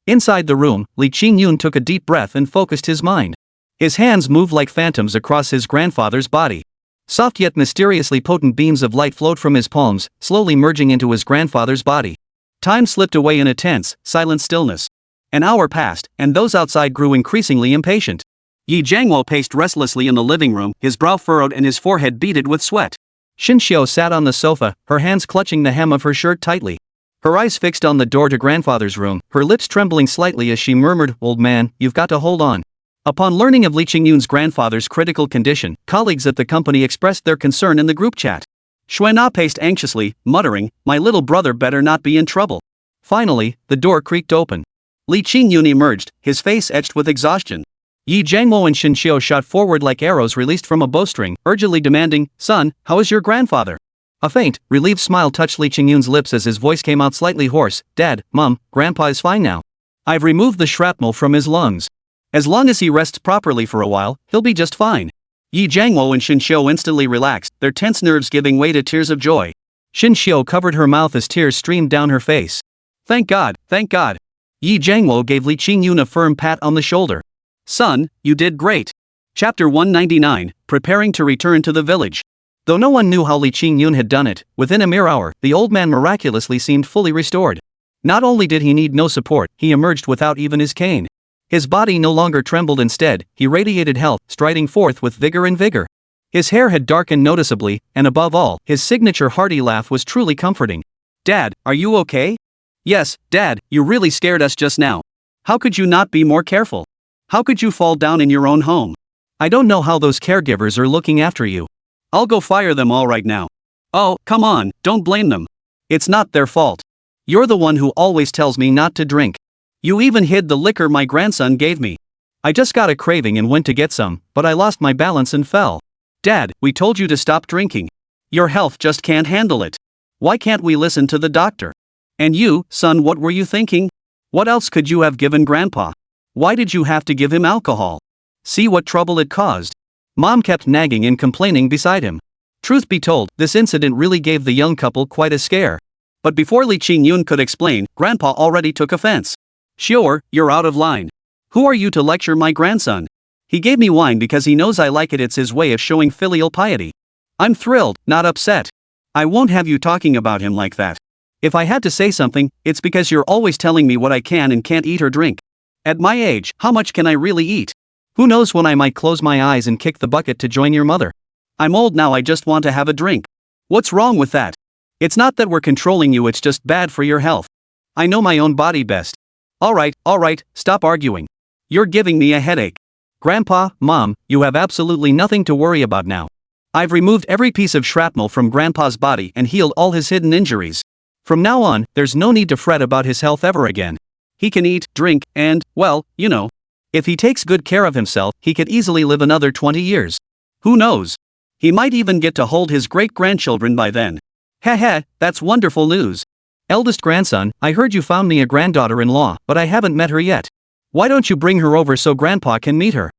Inside the room, Li Qingyun took a deep breath and focused his mind. His hands moved like phantoms across his grandfather's body. Soft yet mysteriously potent beams of light flowed from his palms, slowly merging into his grandfather's body. Time slipped away in a tense, silent stillness. An hour passed, and those outside grew increasingly impatient. Yi Jiangwo paced restlessly in the living room, his brow furrowed and his forehead beaded with sweat. Shin Xiu sat on the sofa, her hands clutching the hem of her shirt tightly. Her eyes fixed on the door to grandfather's room, her lips trembling slightly as she murmured, Old man, you've got to hold on. Upon learning of Li Qingyun's grandfather's critical condition, colleagues at the company expressed their concern in the group chat. Xuan'a paced anxiously, muttering, My little brother better not be in trouble. Finally, the door creaked open. Li Qingyun emerged, his face etched with exhaustion. Yi Jiangmo and Shin Xiu shot forward like arrows released from a bowstring, urgently demanding, "Son, how is your grandfather?" A faint, relieved smile touched Li Qingyun's lips as his voice came out slightly hoarse. "Dad, Mom, Grandpa is fine now. I've removed the shrapnel from his lungs. As long as he rests properly for a while, he'll be just fine." Yi Jiangmo and Shin Xiu instantly relaxed, their tense nerves giving way to tears of joy. Shin Xiu covered her mouth as tears streamed down her face. "Thank God, thank God." Yi Jiangmo gave Li Qingyun a firm pat on the shoulder. "Son, you did great." Chapter 199, Preparing to Return to the Village. Though no one knew how Li Qingyun had done it, within a mere hour, the old man miraculously seemed fully restored. Not only did he need no support, he emerged without even his cane. His body no longer trembled, instead, he radiated health, striding forth with vigor and vigor. His hair had darkened noticeably, and above all, his signature hearty laugh was truly comforting. "Dad, are you okay?" "Yes, Dad, you really scared us just now. How could you not be more careful? How could you fall down in your own home? I don't know how those caregivers are looking after you. I'll go fire them all right now." "Oh, come on, don't blame them. It's not their fault. You're the one who always tells me not to drink. You even hid the liquor my grandson gave me. I just got a craving and went to get some, but I lost my balance and fell. Dad, we told you to stop drinking. Your health just can't handle it. Why can't we listen to the doctor? And you, son, what were you thinking? What else could you have given Grandpa? Why did you have to give him alcohol? See what trouble it caused." Mom kept nagging and complaining beside him. Truth be told, this incident really gave the young couple quite a scare. But before Li Qingyun could explain, Grandpa already took offense. "Sure, you're out of line. Who are you to lecture my grandson? He gave me wine because he knows I like it. It's his way of showing filial piety. I'm thrilled, not upset. I won't have you talking about him like that. If I had to say something, it's because you're always telling me what I can and can't eat or drink. At my age, how much can I really eat? Who knows when I might close my eyes and kick the bucket to join your mother. I'm old now, I just want to have a drink. What's wrong with that? It's not that we're controlling you, it's just bad for your health. I know my own body best. All right, stop arguing. You're giving me a headache. Grandpa, Mom, you have absolutely nothing to worry about now. I've removed every piece of shrapnel from Grandpa's body and healed all his hidden injuries. From now on, there's no need to fret about his health ever again. He can eat, drink, and, well, you know. If he takes good care of himself, he could easily live another 20 years. Who knows? He might even get to hold his great-grandchildren by then. Heh, that's wonderful news. Eldest grandson, I heard you found me a granddaughter-in-law, but I haven't met her yet. Why don't you bring her over so Grandpa can meet her?"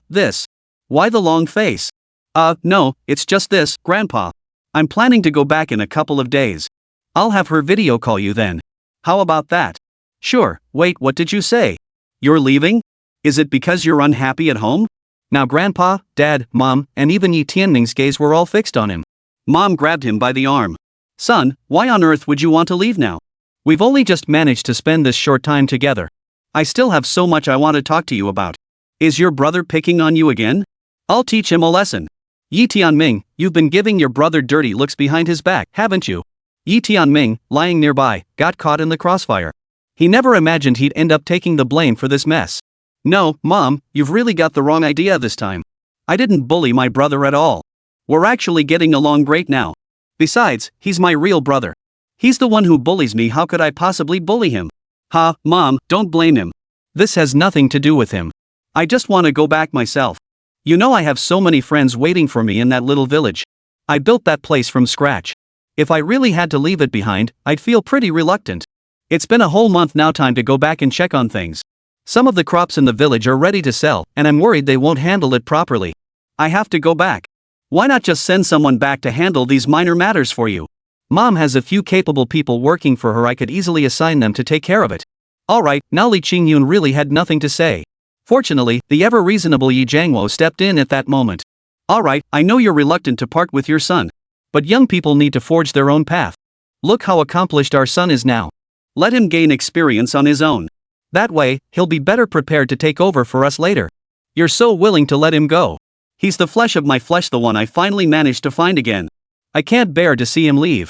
This. Why the long face? No, it's just this, Grandpa. I'm planning to go back in a couple of days. I'll have her video call you then. How about that? Sure. Wait, what did you say? You're leaving? Is it because you're unhappy at home? Now Grandpa, Dad, Mom, and even Yi Tianming's gaze were all fixed on him. Mom grabbed him by the arm. "Son, why on earth would you want to leave now? We've only just managed to spend this short time together. I still have so much I want to talk to you about. Is your brother picking on you again? I'll teach him a lesson. Yi Tianming, you've been giving your brother dirty looks behind his back, haven't you?" Yi Tianming, lying nearby, got caught in the crossfire. He never imagined he'd end up taking the blame for this mess. "No, Mom, you've really got the wrong idea this time. I didn't bully my brother at all. We're actually getting along great now. Besides, he's my real brother. He's the one who bullies me. How could I possibly bully him?" Mom, don't blame him. This has nothing to do with him. I just want to go back myself. You know I have so many friends waiting for me in that little village. I built that place from scratch. If I really had to leave it behind, I'd feel pretty reluctant. It's been a whole month now, time to go back and check on things. Some of the crops in the village are ready to sell, and I'm worried they won't handle it properly. I have to go back. Why not just send someone back to handle these minor matters for you? Mom has a few capable people working for her. I could easily assign them to take care of it. Alright, now Li Qingyun really had nothing to say. Fortunately, the ever-reasonable Yi Jiangwo stepped in at that moment. Alright, I know you're reluctant to part with your son. But young people need to forge their own path. Look how accomplished our son is now. Let him gain experience on his own. That way, he'll be better prepared to take over for us later. You're so willing to let him go. He's the flesh of my flesh, the one I finally managed to find again. I can't bear to see him leave.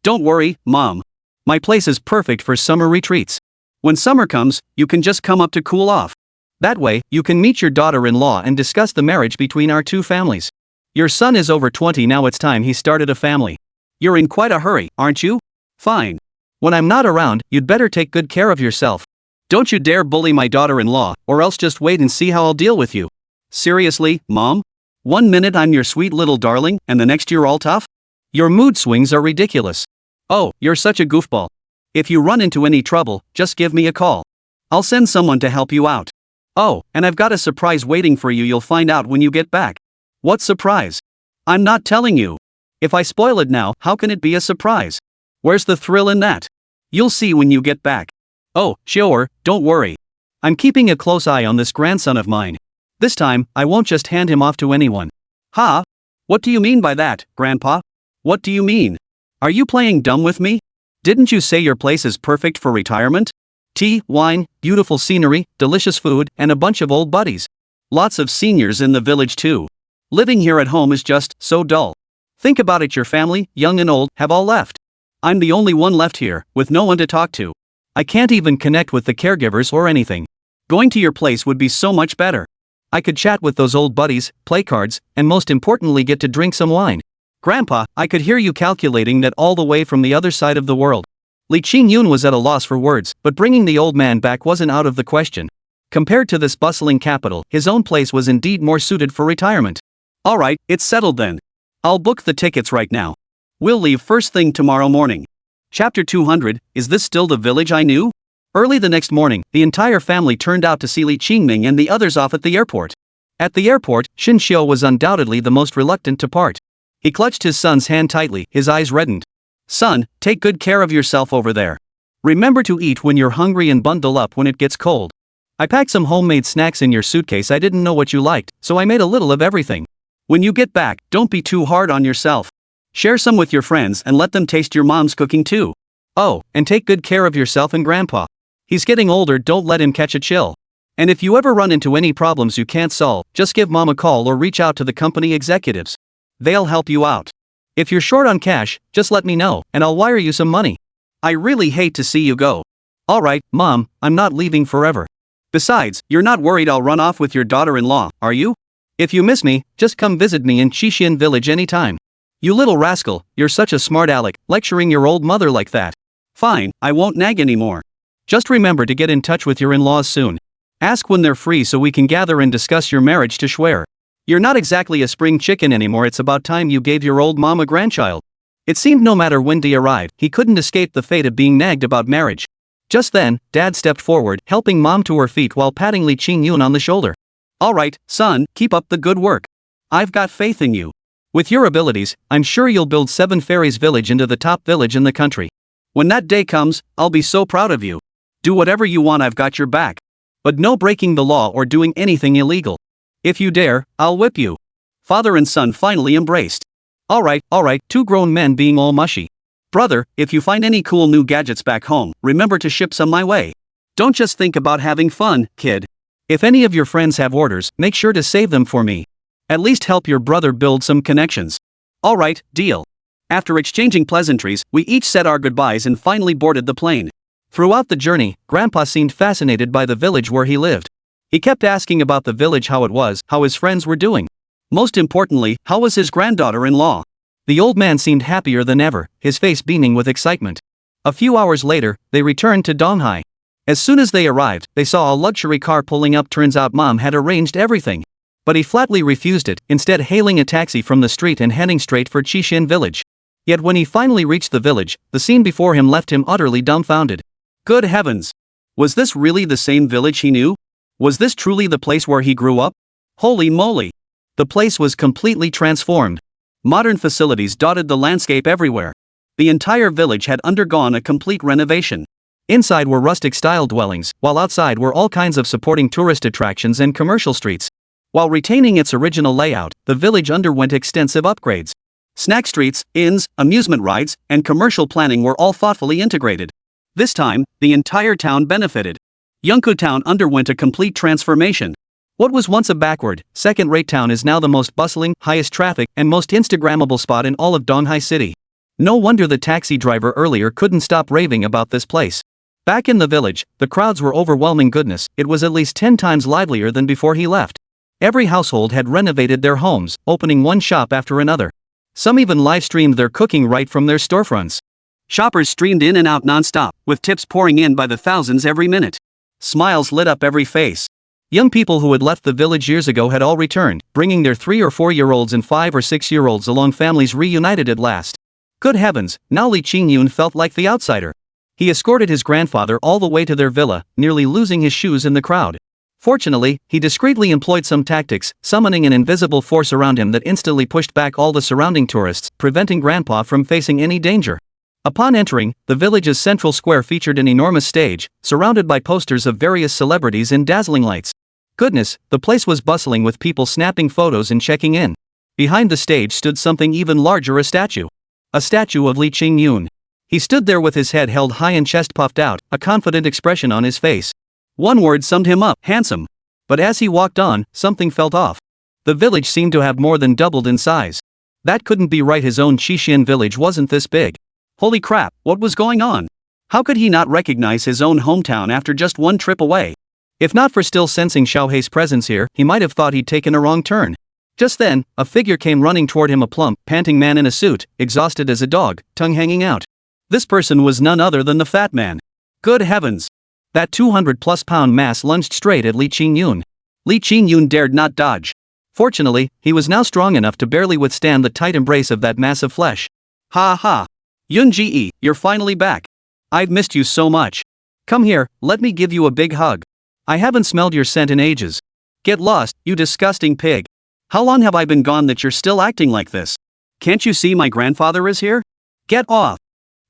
Don't worry, Mom. My place is perfect for summer retreats. When summer comes, you can just come up to cool off. That way, you can meet your daughter-in-law and discuss the marriage between our two families. Your son is over 20 now, it's time he started a family. You're in quite a hurry, aren't you? Fine. When I'm not around, you'd better take good care of yourself. Don't you dare bully my daughter-in-law, or else just wait and see how I'll deal with you. Seriously, Mom? 1 minute I'm your sweet little darling, and the next you're all tough? Your mood swings are ridiculous. Oh, you're such a goofball. If you run into any trouble, just give me a call. I'll send someone to help you out. Oh, and I've got a surprise waiting for you. You'll find out when you get back. What surprise? I'm not telling you. If I spoil it now, how can it be a surprise? Where's the thrill in that? You'll see when you get back. Oh, sure, don't worry. I'm keeping a close eye on this grandson of mine. This time, I won't just hand him off to anyone. Ha? What do you mean by that, Grandpa? What do you mean? Are you playing dumb with me? Didn't you say your place is perfect for retirement? Tea, wine, beautiful scenery, delicious food, and a bunch of old buddies. Lots of seniors in the village too. Living here at home is just so dull. Think about it, your family, young and old, have all left. I'm the only one left here, with no one to talk to. I can't even connect with the caregivers or anything. Going to your place would be so much better. I could chat with those old buddies, play cards, and most importantly get to drink some wine. Grandpa, I could hear you calculating that all the way from the other side of the world. Li Qingyun was at a loss for words, but bringing the old man back wasn't out of the question. Compared to this bustling capital, his own place was indeed more suited for retirement. Alright, it's settled then. I'll book the tickets right now. We'll leave first thing tomorrow morning. Chapter 200, is this still the village I knew? Early the next morning, the entire family turned out to see Li Qingming and the others off at the airport. At the airport, Shin Xiu was undoubtedly the most reluctant to part. He clutched his son's hand tightly, his eyes reddened. Son, take good care of yourself over there. Remember to eat when you're hungry and bundle up when it gets cold. I packed some homemade snacks in your suitcase. I didn't know what you liked, so I made a little of everything. When you get back, don't be too hard on yourself. Share some with your friends and let them taste your mom's cooking too. Oh, and take good care of yourself and Grandpa. He's getting older, don't let him catch a chill. And if you ever run into any problems you can't solve, just give Mom a call or reach out to the company executives. They'll help you out. If you're short on cash, just let me know, and I'll wire you some money. I really hate to see you go. Alright, Mom, I'm not leaving forever. Besides, you're not worried I'll run off with your daughter-in-law, are you? If you miss me, just come visit me in Qixin village anytime. You little rascal, you're such a smart aleck, lecturing your old mother like that. Fine, I won't nag anymore. Just remember to get in touch with your in-laws soon. Ask when they're free so we can gather and discuss your marriage to Shuer. You're not exactly a spring chicken anymore. It's about time you gave your old mom a grandchild. It seemed no matter when he arrived, he couldn't escape the fate of being nagged about marriage. Just then, Dad stepped forward, helping Mom to her feet while patting Li Qingyun on the shoulder. Alright, son, keep up the good work. I've got faith in you. With your abilities, I'm sure you'll build 7 Fairies Village into the top village in the country. When that day comes, I'll be so proud of you. Do whatever you want, I've got your back. But no breaking the law or doing anything illegal. If you dare, I'll whip you. Father and son finally embraced. Alright, 2 grown men being all mushy. Brother, if you find any cool new gadgets back home, remember to ship some my way. Don't just think about having fun, kid. If any of your friends have orders, make sure to save them for me. At least help your brother build some connections. Alright, deal. After exchanging pleasantries, we each said our goodbyes and finally boarded the plane. Throughout the journey, Grandpa seemed fascinated by the village where he lived. He kept asking about the village, how it was, how his friends were doing. Most importantly, how was his granddaughter-in-law? The old man seemed happier than ever, his face beaming with excitement. A few hours later, they returned to Donghai. As soon as they arrived, they saw a luxury car pulling up. Turns out Mom had arranged everything. But he flatly refused it, instead hailing a taxi from the street and heading straight for Qixin village. Yet when he finally reached the village, the scene before him left him utterly dumbfounded. Good heavens! Was this really the same village he knew? Was this truly the place where he grew up? Holy moly! The place was completely transformed. Modern facilities dotted the landscape everywhere. The entire village had undergone a complete renovation. Inside were rustic-style dwellings, while outside were all kinds of supporting tourist attractions and commercial streets. While retaining its original layout, the village underwent extensive upgrades. Snack streets, inns, amusement rides, and commercial planning were all thoughtfully integrated. This time, the entire town benefited. Yunkou Town underwent a complete transformation. What was once a backward, second-rate town is now the most bustling, highest traffic, and most Instagrammable spot in all of Donghai City. No wonder the taxi driver earlier couldn't stop raving about this place. Back in the village, the crowds were overwhelming. Goodness, it was at least 10 times livelier than before he left. Every household had renovated their homes, opening one shop after another. Some even live-streamed their cooking right from their storefronts. Shoppers streamed in and out non-stop, with tips pouring in by the thousands every minute. Smiles lit up every face. Young people who had left the village years ago had all returned, bringing their 3 or 4-year-olds and 5 or 6-year-olds along, families reunited at last. Good heavens, now Li Qingyun felt like the outsider. He escorted his grandfather all the way to their villa, nearly losing his shoes in the crowd. Fortunately, he discreetly employed some tactics, summoning an invisible force around him that instantly pushed back all the surrounding tourists, preventing Grandpa from facing any danger. Upon entering, the village's central square featured an enormous stage, surrounded by posters of various celebrities in dazzling lights. Goodness, the place was bustling with people snapping photos and checking in. Behind the stage stood something even larger, a statue. A statue of Li Qingyun. He stood there with his head held high and chest puffed out, a confident expression on his face. One word summed him up: handsome. But as he walked on, something felt off. The village seemed to have more than doubled in size. That couldn't be right, his own Qixian village wasn't this big. Holy crap, what was going on? How could he not recognize his own hometown after just one trip away? If not for still sensing Xiaohei's presence here, he might have thought he'd taken a wrong turn. Just then, a figure came running toward him, a plump, panting man in a suit, exhausted as a dog, tongue hanging out. This person was none other than the fat man. Good heavens! That 200-plus pound mass lunged straight at Li Qingyun. Li Qingyun dared not dodge. Fortunately, he was now strong enough to barely withstand the tight embrace of that mass of flesh. Ha ha! Yun-ji, you're finally back. I've missed you so much. Come here, let me give you a big hug. I haven't smelled your scent in ages. Get lost, you disgusting pig. How long have I been gone that you're still acting like this? Can't you see my grandfather is here? Get off.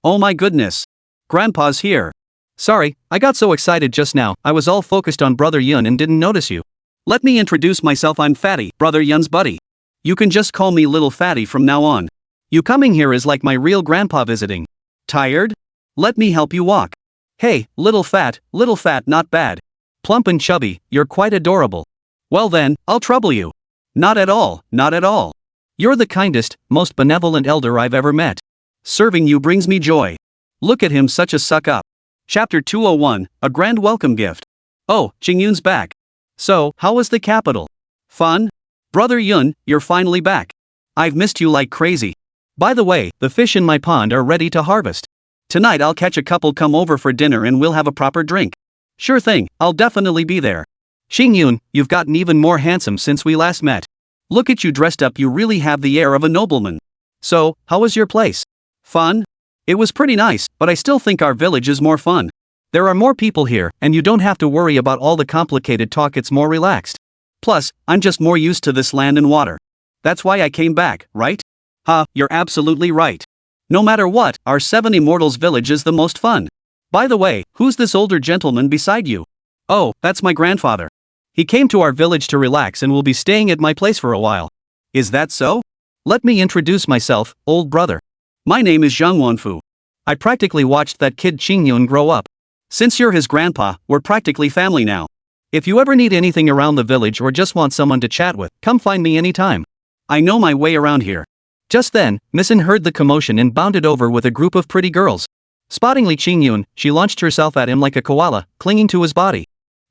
Oh my goodness. Grandpa's here. Sorry, I got so excited just now, I was all focused on Brother Yun and didn't notice you. Let me introduce myself, I'm Fatty, Brother Yun's buddy. You can just call me Little Fatty from now on. You coming here is like my real grandpa visiting. Tired? Let me help you walk. Hey, little fat, not bad. Plump and chubby, you're quite adorable. Well then, I'll trouble you. Not at all, not at all. You're the kindest, most benevolent elder I've ever met. Serving you brings me joy. Look at him, such a suck up. Chapter 201, A Grand Welcome Gift. Oh, Qingyun's back. So, how was the capital? Fun? Brother Yun, you're finally back. I've missed you like crazy. By the way, the fish in my pond are ready to harvest. Tonight I'll catch a couple, come over for dinner and we'll have a proper drink. Sure thing, I'll definitely be there. Qingyun, you've gotten even more handsome since we last met. Look at you dressed up, you really have the air of a nobleman. So, how was your place? Fun? It was pretty nice, but I still think our village is more fun. There are more people here, and you don't have to worry about all the complicated talk, it's more relaxed. Plus, I'm just more used to this land and water. That's why I came back, right? Ha, you're absolutely right. No matter what, our 7 Immortals village is the most fun. By the way, who's this older gentleman beside you? Oh, that's my grandfather. He came to our village to relax and will be staying at my place for a while. Is that so? Let me introduce myself, old brother. My name is Zhang Wanfu. I practically watched that kid Qingyun grow up. Since you're his grandpa, we're practically family now. If you ever need anything around the village or just want someone to chat with, come find me anytime. I know my way around here. Just then, Missin heard the commotion and bounded over with a group of pretty girls. Spotting Li Qingyun, she launched herself at him like a koala, clinging to his body.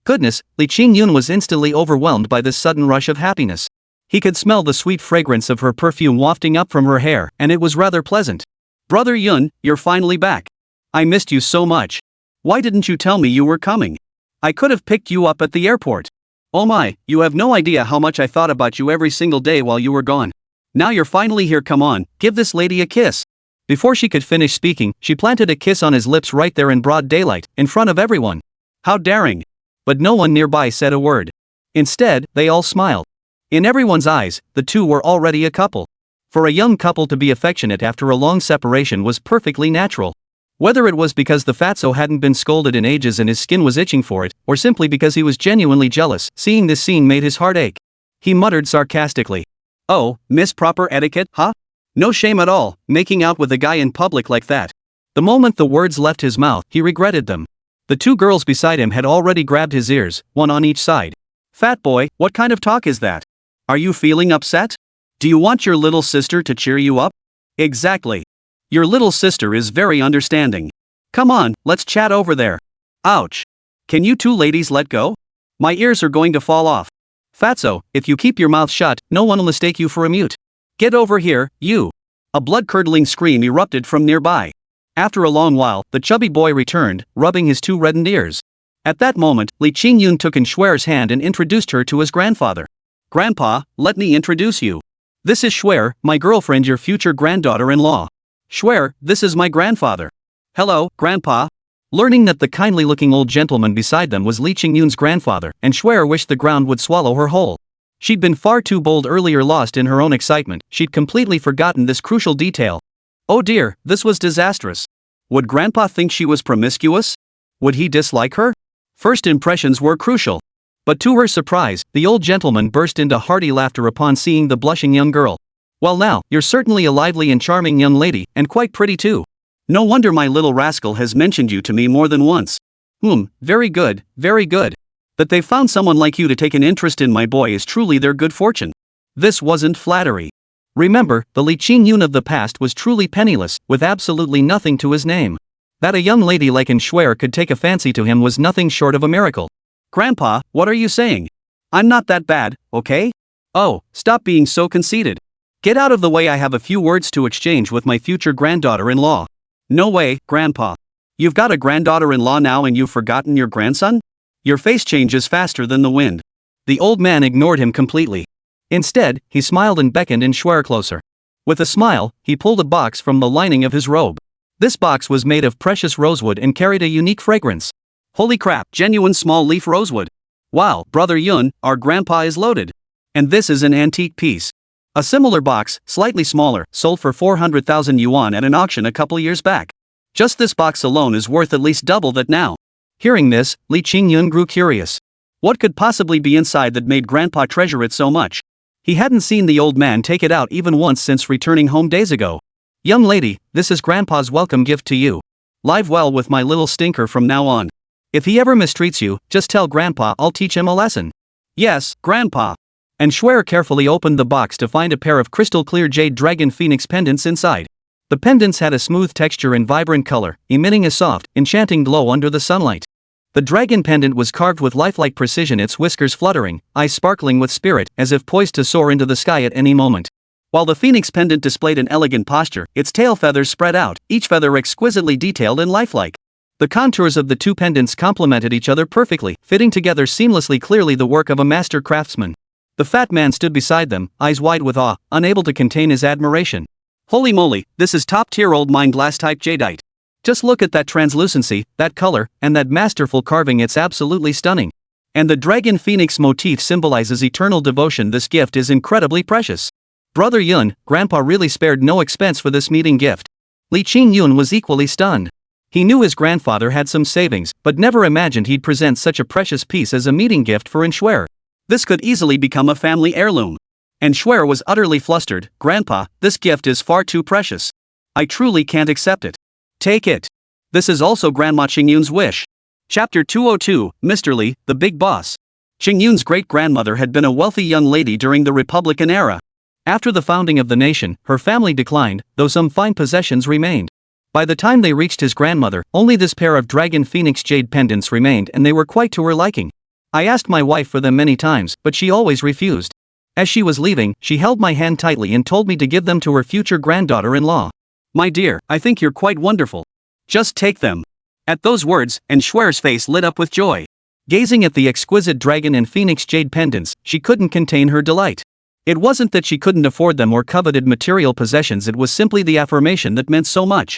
Goodness, Li Qingyun was instantly overwhelmed by this sudden rush of happiness. He could smell the sweet fragrance of her perfume wafting up from her hair, and it was rather pleasant. Brother Yun, you're finally back. I missed you so much. Why didn't you tell me you were coming? I could have picked you up at the airport. Oh my, you have no idea how much I thought about you every single day while you were gone. Now you're finally here, come on, give this lady a kiss. Before she could finish speaking, she planted a kiss on his lips right there in broad daylight, in front of everyone. How daring! But no one nearby said a word. Instead, they all smiled. In everyone's eyes, the two were already a couple. For a young couple to be affectionate after a long separation was perfectly natural. Whether it was because the fatso hadn't been scolded in ages and his skin was itching for it, or simply because he was genuinely jealous, seeing this scene made his heart ache. He muttered sarcastically. Oh, miss proper etiquette, huh? No shame at all, making out with a guy in public like that. The moment the words left his mouth, he regretted them. The 2 girls beside him had already grabbed his ears, one on each side. Fat boy, what kind of talk is that? Are you feeling upset? Do you want your little sister to cheer you up? Exactly. Your little sister is very understanding. Come on, let's chat over there. Ouch. Can you 2 ladies let go? My ears are going to fall off. Fatso, if you keep your mouth shut, no one will mistake you for a mute. Get over here, you. A blood-curdling scream erupted from nearby. After a long while, the chubby boy returned, rubbing his 2 reddened ears. At that moment, Li Qingyun took in Shuer's hand and introduced her to his grandfather. Grandpa, let me introduce you. This is Shuer, my girlfriend, your future granddaughter-in-law. Shuer, this is my grandfather. Hello, Grandpa. Learning that the kindly-looking old gentleman beside them was Li Qingyun's grandfather, and Shuer wished the ground would swallow her whole. She'd been far too bold earlier, lost in her own excitement. She'd completely forgotten this crucial detail. Oh dear, this was disastrous. Would Grandpa think she was promiscuous? Would he dislike her? First impressions were crucial. But to her surprise, the old gentleman burst into hearty laughter upon seeing the blushing young girl. Well now, you're certainly a lively and charming young lady, and quite pretty too. No wonder my little rascal has mentioned you to me more than once. Very good, very good. That they've found someone like you to take an interest in my boy is truly their good fortune. This wasn't flattery. Remember, the Li Qingyun of the past was truly penniless, with absolutely nothing to his name. That a young lady like Shuer could take a fancy to him was nothing short of a miracle. Grandpa, what are you saying? I'm not that bad, okay? Oh, stop being so conceited. Get out of the way, I have a few words to exchange with my future granddaughter-in-law. No way, Grandpa. You've got a granddaughter-in-law now and you've forgotten your grandson? Your face changes faster than the wind. The old man ignored him completely. Instead, he smiled and beckoned Shuer closer. With a smile, he pulled a box from the lining of his robe. This box was made of precious rosewood and carried a unique fragrance. Holy crap, genuine small leaf rosewood. Wow, Brother Yun, our grandpa is loaded. And this is an antique piece. A similar box, slightly smaller, sold for 400,000 yuan at an auction a couple years back. Just this box alone is worth at least double that now. Hearing this, Li Qingyun grew curious. What could possibly be inside that made Grandpa treasure it so much? He hadn't seen the old man take it out even once since returning home days ago. Young lady, this is Grandpa's welcome gift to you. Live well with my little stinker from now on. If he ever mistreats you, just tell Grandpa I'll teach him a lesson. Yes, Grandpa. And Shuer carefully opened the box to find a pair of crystal-clear jade dragon phoenix pendants inside. The pendants had a smooth texture and vibrant color, emitting a soft, enchanting glow under the sunlight. The dragon pendant was carved with lifelike precision, its whiskers fluttering, eyes sparkling with spirit, as if poised to soar into the sky at any moment. While the phoenix pendant displayed an elegant posture, its tail feathers spread out, each feather exquisitely detailed and lifelike. The contours of the two pendants complemented each other perfectly, fitting together seamlessly, clearly the work of a master craftsman. The fat man stood beside them, eyes wide with awe, unable to contain his admiration. Holy moly, this is top-tier old mine glass-type jadeite. Just look at that translucency, that color, and that masterful carving, it's absolutely stunning. And the dragon phoenix motif symbolizes eternal devotion. This gift is incredibly precious. Brother Yun, Grandpa really spared no expense for this meeting gift. Li Qingyun was equally stunned. He knew his grandfather had some savings, but never imagined he'd present such a precious piece as a meeting gift for Shuer. This could easily become a family heirloom. And Shuer was utterly flustered. Grandpa, this gift is far too precious. I truly can't accept it. Take it. This is also Grandma Qingyun's wish. Chapter 202, Mr. Li, the Big Boss. Qingyun's great-grandmother had been a wealthy young lady during the Republican era. After the founding of the nation, her family declined, though some fine possessions remained. By the time they reached his grandmother, only this pair of dragon phoenix jade pendants remained, and they were quite to her liking. I asked my wife for them many times, but she always refused. As she was leaving, she held my hand tightly and told me to give them to her future granddaughter-in-law. My dear, I think you're quite wonderful. Just take them. At those words, Shuer's face lit up with joy. Gazing at the exquisite dragon and phoenix jade pendants, she couldn't contain her delight. It wasn't that she couldn't afford them or coveted material possessions, it was simply the affirmation that meant so much.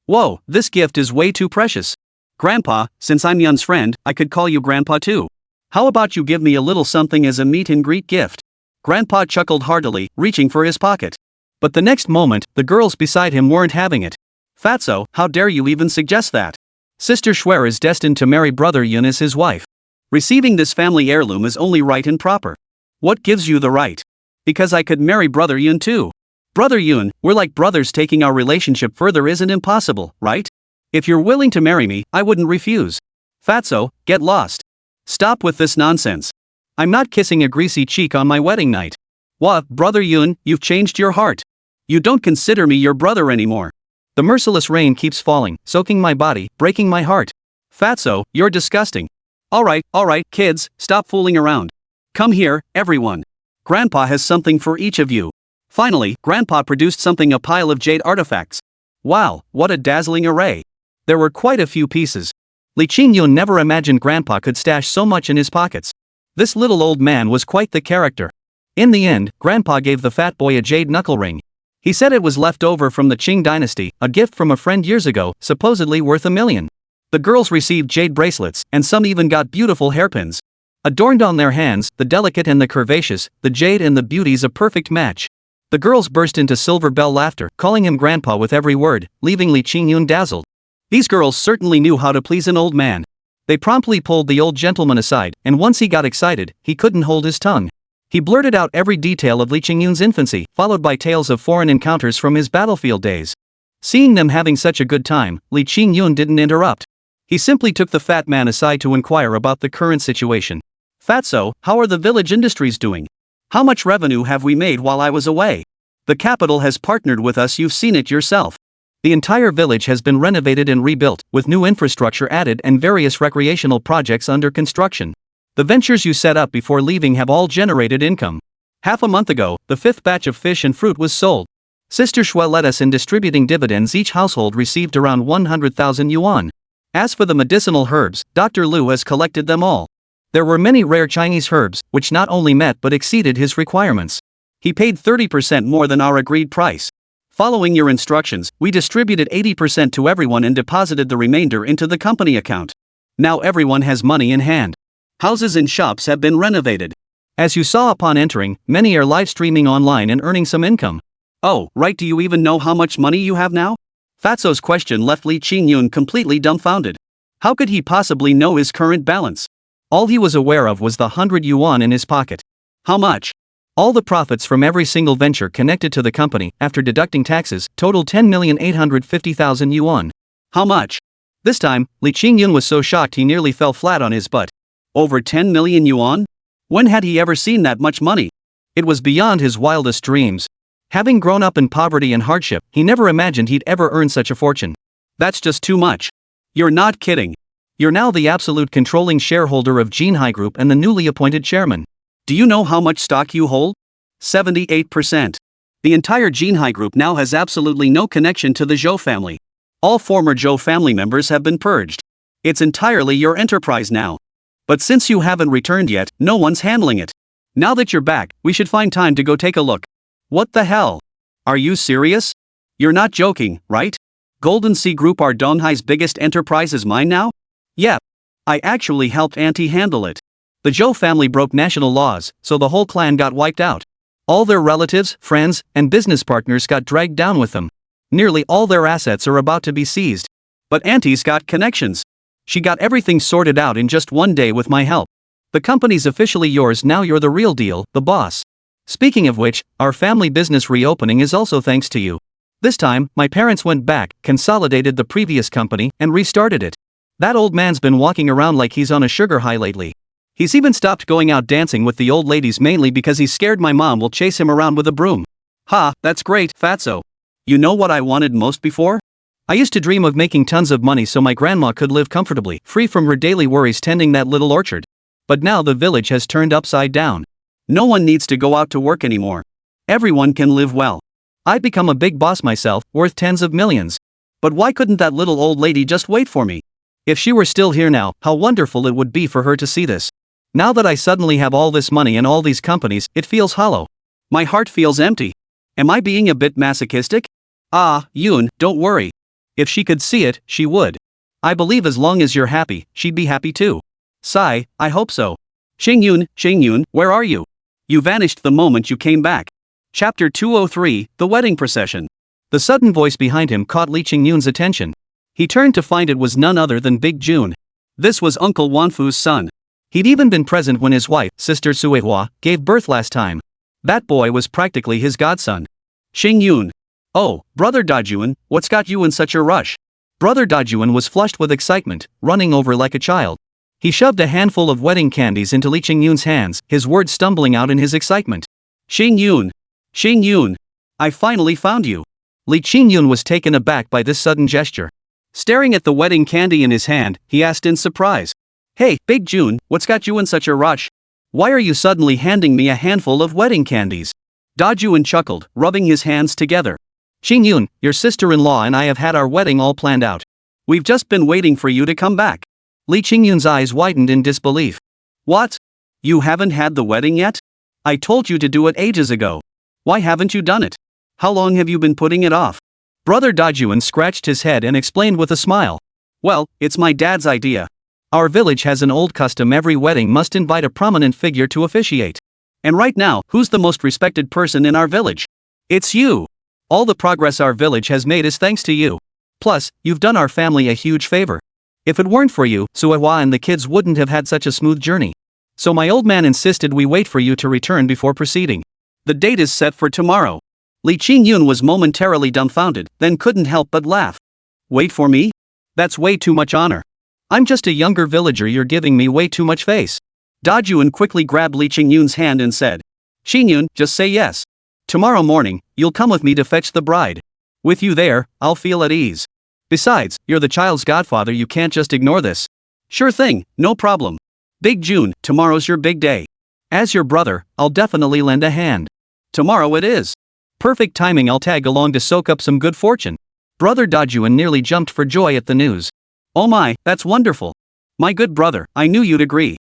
Whoa, this gift is way too precious. Grandpa, since I'm Yun's friend, I could call you Grandpa too. How about you give me a little something as a meet and greet gift? Grandpa chuckled heartily, reaching for his pocket. But the next moment, the girls beside him weren't having it. Fatso, how dare you even suggest that? Sister Shuer is destined to marry Brother Yun as his wife. Receiving this family heirloom is only right and proper. What gives you the right? Because I could marry Brother Yun too. Brother Yun, we're like brothers, taking our relationship further isn't impossible, right? If you're willing to marry me, I wouldn't refuse. Fatso, get lost. Stop with this nonsense. I'm not kissing a greasy cheek on my wedding night. What, Brother Yun, you've changed your heart. You don't consider me your brother anymore. The merciless rain keeps falling, soaking my body, breaking my heart. Fatso, you're disgusting. Alright, kids, stop fooling around. Come here, everyone. Grandpa has something for each of you. Finally, Grandpa produced something, a pile of jade artifacts. Wow, what a dazzling array. There were quite a few pieces. Li Qingyun never imagined Grandpa could stash so much in his pockets. This little old man was quite the character. In the end, Grandpa gave the fat boy a jade knuckle ring. He said it was left over from the Qing dynasty, a gift from a friend years ago, supposedly worth $1 million. The girls received jade bracelets, and some even got beautiful hairpins. Adorned on their hands, the delicate and the curvaceous, the jade and the beauty's a perfect match. The girls burst into silver bell laughter, calling him Grandpa with every word, leaving Li Qingyun dazzled. These girls certainly knew how to please an old man. They promptly pulled the old gentleman aside, and once he got excited, he couldn't hold his tongue. He blurted out every detail of Li Qingyun's infancy, followed by tales of foreign encounters from his battlefield days. Seeing them having such a good time, Li Qingyun didn't interrupt. He simply took the fat man aside to inquire about the current situation. Fatso, how are the village industries doing? How much revenue have we made while I was away? The capital has partnered with us, you've seen it yourself. The entire village has been renovated and rebuilt, with new infrastructure added and various recreational projects under construction. The ventures you set up before leaving have all generated income. Half a month ago, the 5th batch of fish and fruit was sold. Sister Shui led us in distributing dividends. Each household received around 100,000 yuan. As for the medicinal herbs, Dr. Liu has collected them all. There were many rare Chinese herbs, which not only met but exceeded his requirements. He paid 30% more than our agreed price. Following your instructions, we distributed 80% to everyone and deposited the remainder into the company account. Now everyone has money in hand. Houses and shops have been renovated. As you saw upon entering, many are live streaming online and earning some income. Oh, right, do you even know how much money you have now? Fatso's question left Li Qingyun completely dumbfounded. How could he possibly know his current balance? All he was aware of was the 100 yuan in his pocket. How much? All the profits from every single venture connected to the company, after deducting taxes, totaled 10,850,000 yuan. How much? This time, Li Qingyun was so shocked he nearly fell flat on his butt. Over 10 million yuan? When had he ever seen that much money? It was beyond his wildest dreams. Having grown up in poverty and hardship, he never imagined he'd ever earn such a fortune. That's just too much. You're not kidding. You're now the absolute controlling shareholder of Jinhai Group and the newly appointed chairman. Do you know how much stock you hold? 78%. The entire Jinhai Group now has absolutely no connection to the Zhou family. All former Zhou family members have been purged. It's entirely your enterprise now. But since you haven't returned yet, no one's handling it. Now that you're back, we should find time to go take a look. What the hell? Are you serious? You're not joking, right? Golden Sea Group, our Donghai's biggest enterprise, is mine now? Yeah. I actually helped Auntie handle it. The Zhou family broke national laws, so the whole clan got wiped out. All their relatives, friends, and business partners got dragged down with them. Nearly all their assets are about to be seized. But Auntie's got connections. She got everything sorted out in just one day with my help. The company's officially yours now, you're the real deal, the boss. Speaking of which, our family business reopening is also thanks to you. This time, my parents went back, consolidated the previous company, and restarted it. That old man's been walking around like he's on a sugar high lately. He's even stopped going out dancing with the old ladies, mainly because he's scared my mom will chase him around with a broom. Ha, that's great, Fatso. You know what I wanted most before? I used to dream of making tons of money so my grandma could live comfortably, free from her daily worries tending that little orchard. But now the village has turned upside down. No one needs to go out to work anymore. Everyone can live well. I'd become a big boss myself, worth tens of millions. But why couldn't that little old lady just wait for me? If she were still here now, how wonderful it would be for her to see this. Now that I suddenly have all this money and all these companies, it feels hollow. My heart feels empty. Am I being a bit masochistic? Ah, Yun, don't worry. If she could see it, she would. I believe as long as you're happy, she'd be happy too. Sigh, I hope so. Qingyun, where are you? You vanished the moment you came back. Chapter 203, The Wedding Procession. The sudden voice behind him caught Li Qingyun's attention. He turned to find it was none other than Big Jun. This was Uncle Wanfu's son. He'd even been present when his wife, Sister Suihua, gave birth last time. That boy was practically his godson. Qingyun. Oh, Brother Dajun, what's got you in such a rush? Brother Dajun was flushed with excitement, running over like a child. He shoved a handful of wedding candies into Li Qingyun's hands, his words stumbling out in his excitement. Qingyun, I finally found you. Li Qingyun was taken aback by this sudden gesture. Staring at the wedding candy in his hand, he asked in surprise. Hey, Big Jun, what's got you in such a rush? Why are you suddenly handing me a handful of wedding candies? Dajun chuckled, rubbing his hands together. Qingyun, your sister-in-law and I have had our wedding all planned out. We've just been waiting for you to come back. Li Qingyun's eyes widened in disbelief. What? You haven't had the wedding yet? I told you to do it ages ago. Why haven't you done it? How long have you been putting it off? Brother Dajuan scratched his head and explained with a smile. Well, it's my dad's idea. Our village has an old custom: every wedding must invite a prominent figure to officiate. And right now, who's the most respected person in our village? It's you. All the progress our village has made is thanks to you. Plus, you've done our family a huge favor. If it weren't for you, Suehua and the kids wouldn't have had such a smooth journey. So my old man insisted we wait for you to return before proceeding. The date is set for tomorrow. Li Qingyun was momentarily dumbfounded, then couldn't help but laugh. Wait for me? That's way too much honor. I'm just a younger villager, you're giving me way too much face. Dajuan quickly grabbed Li Qingyun's hand and said, Qingyun, just say yes. Tomorrow morning, you'll come with me to fetch the bride. With you there, I'll feel at ease. Besides, you're the child's godfather, you can't just ignore this. Sure thing, no problem. Big June, tomorrow's your big day. As your brother, I'll definitely lend a hand. Tomorrow it is. Perfect timing, I'll tag along to soak up some good fortune. Brother Dajuan nearly jumped for joy at the news. Oh my, that's wonderful. My good brother, I knew you'd agree.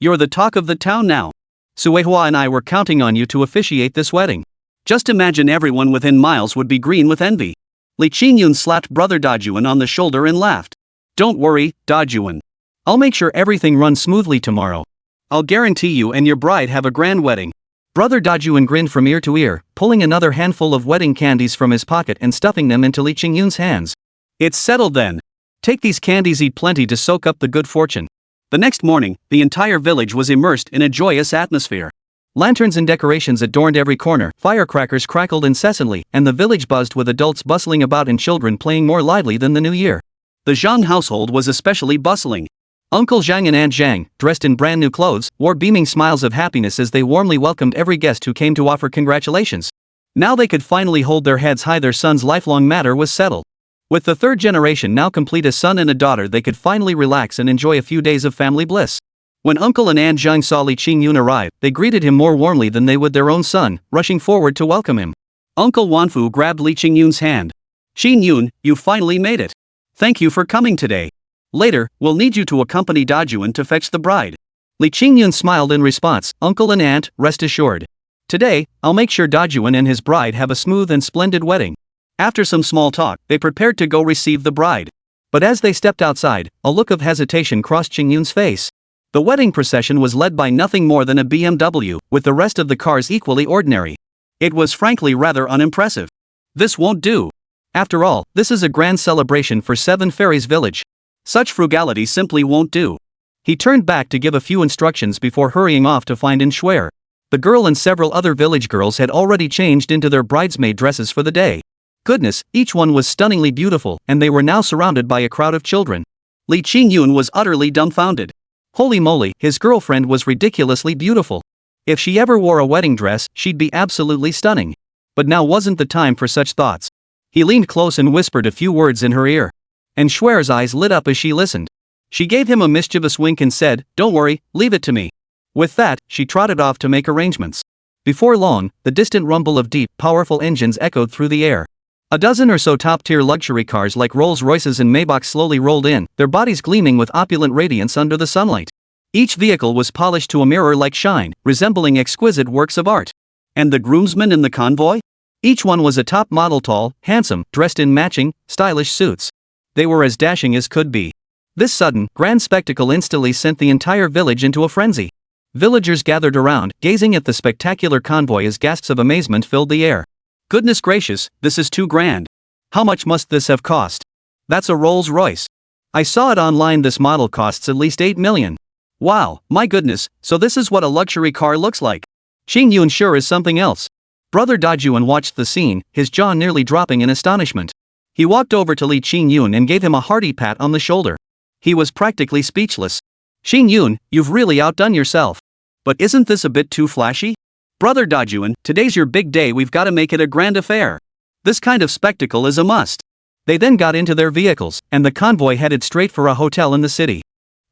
You're the talk of the town now. Suehua and I were counting on you to officiate this wedding. Just imagine everyone within miles would be green with envy. Li Qingyun slapped Brother Dajuan on the shoulder and laughed. Don't worry, Dajuan. I'll make sure everything runs smoothly tomorrow. I'll guarantee you and your bride have a grand wedding. Brother Dajuan grinned from ear to ear, pulling another handful of wedding candies from his pocket and stuffing them into Li Qingyun's hands. It's settled then. Take these candies, eat plenty to soak up the good fortune. The next morning, the entire village was immersed in a joyous atmosphere. Lanterns and decorations adorned every corner, firecrackers crackled incessantly, and the village buzzed with adults bustling about and children playing more lively than the new year. The Zhang household was especially bustling. Uncle Zhang and Aunt Zhang, dressed in brand new clothes, wore beaming smiles of happiness as they warmly welcomed every guest who came to offer congratulations. Now they could finally hold their heads high, their son's lifelong matter was settled. With the third generation now complete, a son and a daughter, they could finally relax and enjoy a few days of family bliss. When Uncle and Aunt Zhang saw Li Qingyun arrive, they greeted him more warmly than they would their own son, rushing forward to welcome him. Uncle Wanfu grabbed Li Qingyun's hand. Qingyun, you finally made it. Thank you for coming today. Later, we'll need you to accompany Dajuan to fetch the bride. Li Qingyun smiled in response. Uncle and Aunt, rest assured. Today, I'll make sure Dajuan and his bride have a smooth and splendid wedding. After some small talk, they prepared to go receive the bride. But as they stepped outside, a look of hesitation crossed Qingyun's face. The wedding procession was led by nothing more than a BMW, with the rest of the cars equally ordinary. It was frankly rather unimpressive. This won't do. After all, this is a grand celebration for Seven Fairies Village. Such frugality simply won't do. He turned back to give a few instructions before hurrying off to find Shuer. The girl and several other village girls had already changed into their bridesmaid dresses for the day. Goodness, each one was stunningly beautiful, and they were now surrounded by a crowd of children. Li Qingyun was utterly dumbfounded. Holy moly, his girlfriend was ridiculously beautiful. If she ever wore a wedding dress, she'd be absolutely stunning. But now wasn't the time for such thoughts. He leaned close and whispered a few words in her ear. And Shuer's eyes lit up as she listened. She gave him a mischievous wink and said, "Don't worry, leave it to me." With that, she trotted off to make arrangements. Before long, the distant rumble of deep, powerful engines echoed through the air. A dozen or so top-tier luxury cars like Rolls-Royces and Maybachs slowly rolled in, their bodies gleaming with opulent radiance under the sunlight. Each vehicle was polished to a mirror-like shine, resembling exquisite works of art. And the groomsmen in the convoy? Each one was a top model, tall, handsome, dressed in matching, stylish suits. They were as dashing as could be. This sudden, grand spectacle instantly sent the entire village into a frenzy. Villagers gathered around, gazing at the spectacular convoy as gasps of amazement filled the air. Goodness gracious, this is too grand. How much must this have cost? That's a Rolls-Royce. I saw it online, this model costs at least 8 million. Wow, my goodness, so this is what a luxury car looks like. Qingyun sure is something else. Brother Dajuan watched the scene, his jaw nearly dropping in astonishment. He walked over to Li Qingyun and gave him a hearty pat on the shoulder. He was practically speechless. Qingyun, you've really outdone yourself. But isn't this a bit too flashy? Brother Dajuan, today's your big day, we've got to make it a grand affair. This kind of spectacle is a must. They then got into their vehicles, and the convoy headed straight for a hotel in the city.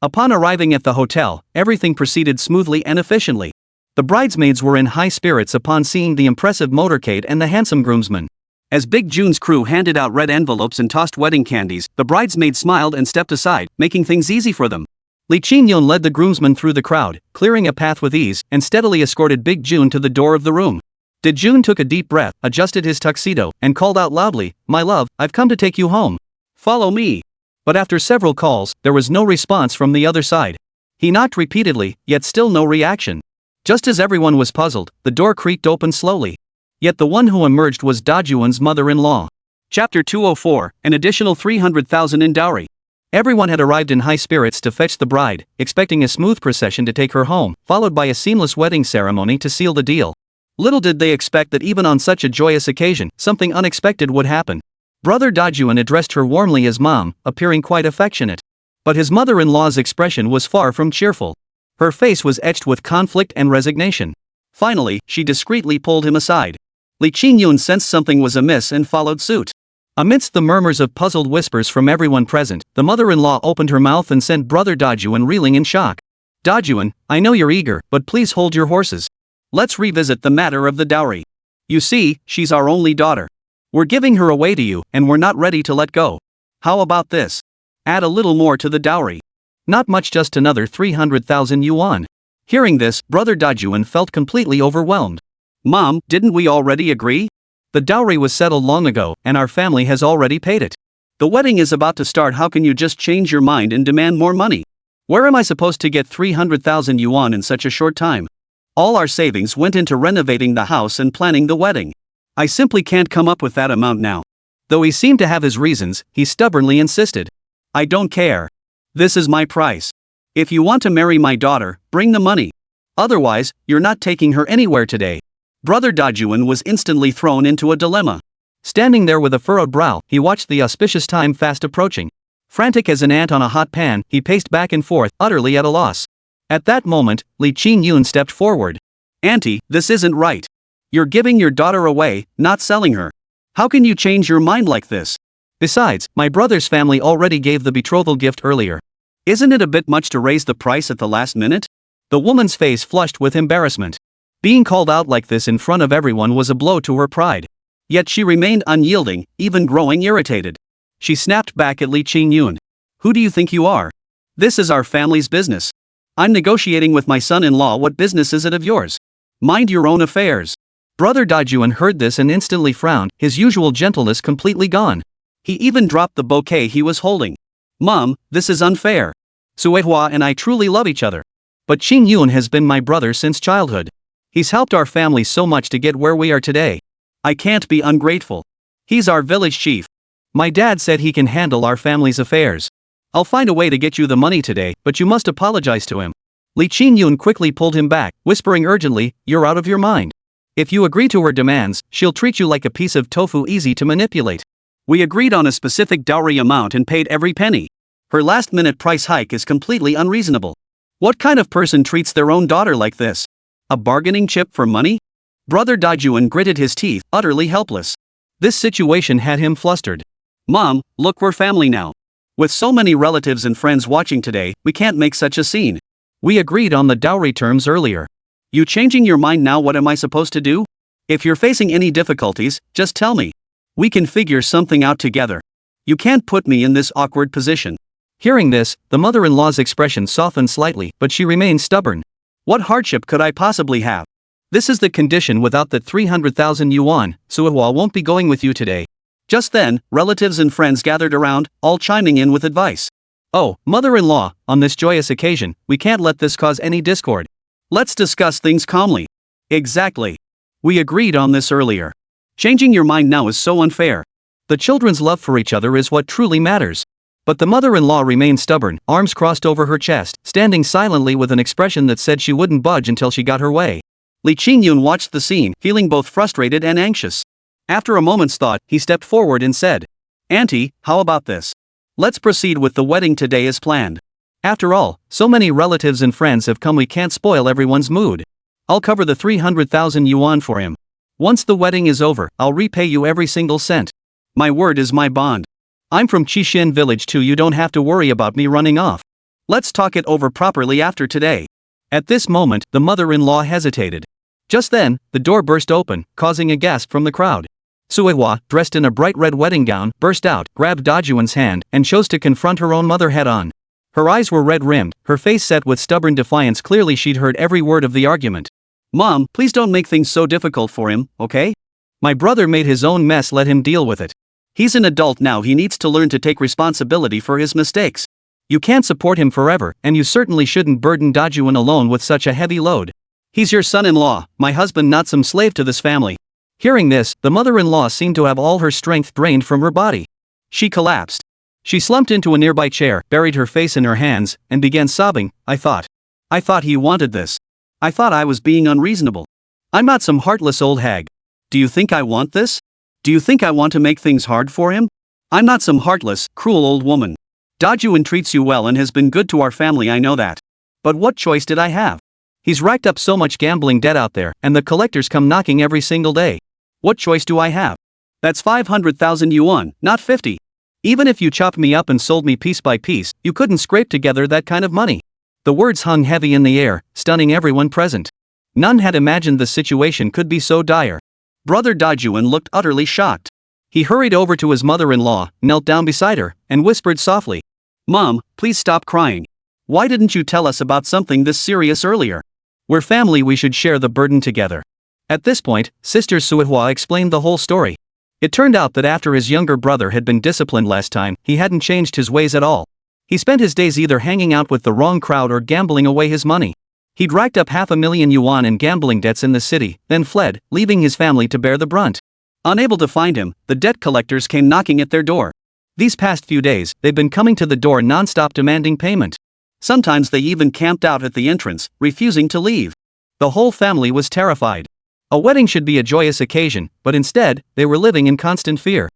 Upon arriving at the hotel, everything proceeded smoothly and efficiently. The bridesmaids were in high spirits upon seeing the impressive motorcade and the handsome groomsmen. As Big June's crew handed out red envelopes and tossed wedding candies, the bridesmaids smiled and stepped aside, making things easy for them. Li Qingyun led the groomsmen through the crowd, clearing a path with ease, and steadily escorted Big June to the door of the room. June took a deep breath, adjusted his tuxedo, and called out loudly, "My love, I've come to take you home. Follow me." But after several calls, there was no response from the other side. He knocked repeatedly, yet still no reaction. Just as everyone was puzzled, the door creaked open slowly. Yet the one who emerged was Dajuan's mother-in-law. Chapter 204, an additional 300,000 in dowry. Everyone had arrived in high spirits to fetch the bride, expecting a smooth procession to take her home, followed by a seamless wedding ceremony to seal the deal. Little did they expect that even on such a joyous occasion, something unexpected would happen. Brother Dajuan addressed her warmly as mom, appearing quite affectionate. But his mother-in-law's expression was far from cheerful. Her face was etched with conflict and resignation. Finally, she discreetly pulled him aside. Li Qingyun sensed something was amiss and followed suit. Amidst the murmurs of puzzled whispers from everyone present, the mother-in-law opened her mouth and sent Brother Dajuan reeling in shock. "Dajuan, I know you're eager, but please hold your horses. Let's revisit the matter of the dowry. You see, she's our only daughter. We're giving her away to you, and we're not ready to let go. How about this? Add a little more to the dowry. Not much, just another 300,000 yuan. Hearing this, Brother Dajuan felt completely overwhelmed. "Mom, didn't we already agree? The dowry was settled long ago, and our family has already paid it. The wedding is about to start. How can you just change your mind and demand more money? Where am I supposed to get 300,000 yuan in such a short time? All our savings went into renovating the house and planning the wedding. I simply can't come up with that amount now." Though he seemed to have his reasons, he stubbornly insisted. "I don't care. This is my price. If you want to marry my daughter, bring the money. Otherwise, you're not taking her anywhere today." Brother Dajuan was instantly thrown into a dilemma. Standing there with a furrowed brow, he watched the auspicious time fast approaching. Frantic as an ant on a hot pan, he paced back and forth, utterly at a loss. At that moment, Li Qingyun stepped forward. "Auntie, this isn't right. You're giving your daughter away, not selling her. How can you change your mind like this? Besides, my brother's family already gave the betrothal gift earlier. Isn't it a bit much to raise the price at the last minute?" The woman's face flushed with embarrassment. Being called out like this in front of everyone was a blow to her pride. Yet she remained unyielding, even growing irritated. She snapped back at Li Qingyun. "Who do you think you are? This is our family's business. I'm negotiating with my son-in-law. What business is it of yours? Mind your own affairs." Brother Dajuan heard this and instantly frowned, his usual gentleness completely gone. He even dropped the bouquet he was holding. "Mom, this is unfair. Suehua and I truly love each other. But Qingyun has been my brother since childhood. He's helped our family so much to get where we are today. I can't be ungrateful. He's our village chief. My dad said he can handle our family's affairs. I'll find a way to get you the money today, but you must apologize to him." Li Qingyun quickly pulled him back, whispering urgently, "You're out of your mind. If you agree to her demands, she'll treat you like a piece of tofu easy to manipulate. We agreed on a specific dowry amount and paid every penny. Her last-minute price hike is completely unreasonable. What kind of person treats their own daughter like this? A bargaining chip for money?" Brother Dajuan gritted his teeth, utterly helpless. This situation had him flustered. "Mom, look, we're family now. With so many relatives and friends watching today, we can't make such a scene. We agreed on the dowry terms earlier. You changing your mind now? What am I supposed to do? If you're facing any difficulties, just tell me. We can figure something out together. You can't put me in this awkward position." Hearing this, the mother-in-law's expression softened slightly, but she remained stubborn. "What hardship could I possibly have? This is the condition. Without that 300,000 yuan, Suehua won't be going with you today." Just then, relatives and friends gathered around, all chiming in with advice. "Oh, mother-in-law, on this joyous occasion, we can't let this cause any discord. Let's discuss things calmly." "Exactly. We agreed on this earlier. Changing your mind now is so unfair. The children's love for each other is what truly matters." But the mother-in-law remained stubborn, arms crossed over her chest, standing silently with an expression that said she wouldn't budge until she got her way. Li Qingyun watched the scene, feeling both frustrated and anxious. After a moment's thought, he stepped forward and said, "Auntie, how about this? Let's proceed with the wedding today as planned. After all, so many relatives and friends have come, we can't spoil everyone's mood. I'll cover the 300,000 yuan for him. Once the wedding is over, I'll repay you every single cent. My word is my bond. I'm from Qixin village too, you don't have to worry about me running off. Let's talk it over properly after today." At this moment, the mother-in-law hesitated. Just then, the door burst open, causing a gasp from the crowd. Suehua, dressed in a bright red wedding gown, burst out, grabbed Dajuan's hand, and chose to confront her own mother head-on. Her eyes were red-rimmed, her face set with stubborn defiance. Clearly she'd heard every word of the argument. "Mom, please don't make things so difficult for him, okay? My brother made his own mess, let him deal with it. He's an adult now, he needs to learn to take responsibility for his mistakes. You can't support him forever, and you certainly shouldn't burden Dajun alone with such a heavy load. He's your son-in-law, my husband, not some slave to this family." Hearing this, the mother-in-law seemed to have all her strength drained from her body. She collapsed. She slumped into a nearby chair, buried her face in her hands, and began sobbing. I thought he wanted this. I thought I was being unreasonable. I'm not some heartless old hag. Do you think I want this? Do you think I want to make things hard for him? I'm not some heartless, cruel old woman. Dajun treats you well and has been good to our family, I know that. But what choice did I have? He's racked up so much gambling debt out there, and the collectors come knocking every single day. What choice do I have? That's 500,000 yuan, not 50. Even if you chopped me up and sold me piece by piece, you couldn't scrape together that kind of money. The words hung heavy in the air, stunning everyone present. None had imagined the situation could be so dire. Brother Dajun looked utterly shocked. He hurried over to his mother-in-law, knelt down beside her, and whispered softly, "Mom, please stop crying. Why didn't you tell us about something this serious earlier? We're family, we should share the burden together." At this point, Sister Suihua explained the whole story. It turned out that after his younger brother had been disciplined last time, he hadn't changed his ways at all. He spent his days either hanging out with the wrong crowd or gambling away his money. He'd racked up 500,000 yuan in gambling debts in the city, then fled, leaving his family to bear the brunt. Unable to find him, the debt collectors came knocking at their door. These past few days, they've been coming to the door non-stop demanding payment. Sometimes they even camped out at the entrance, refusing to leave. The whole family was terrified. A wedding should be a joyous occasion, but instead, they were living in constant fear.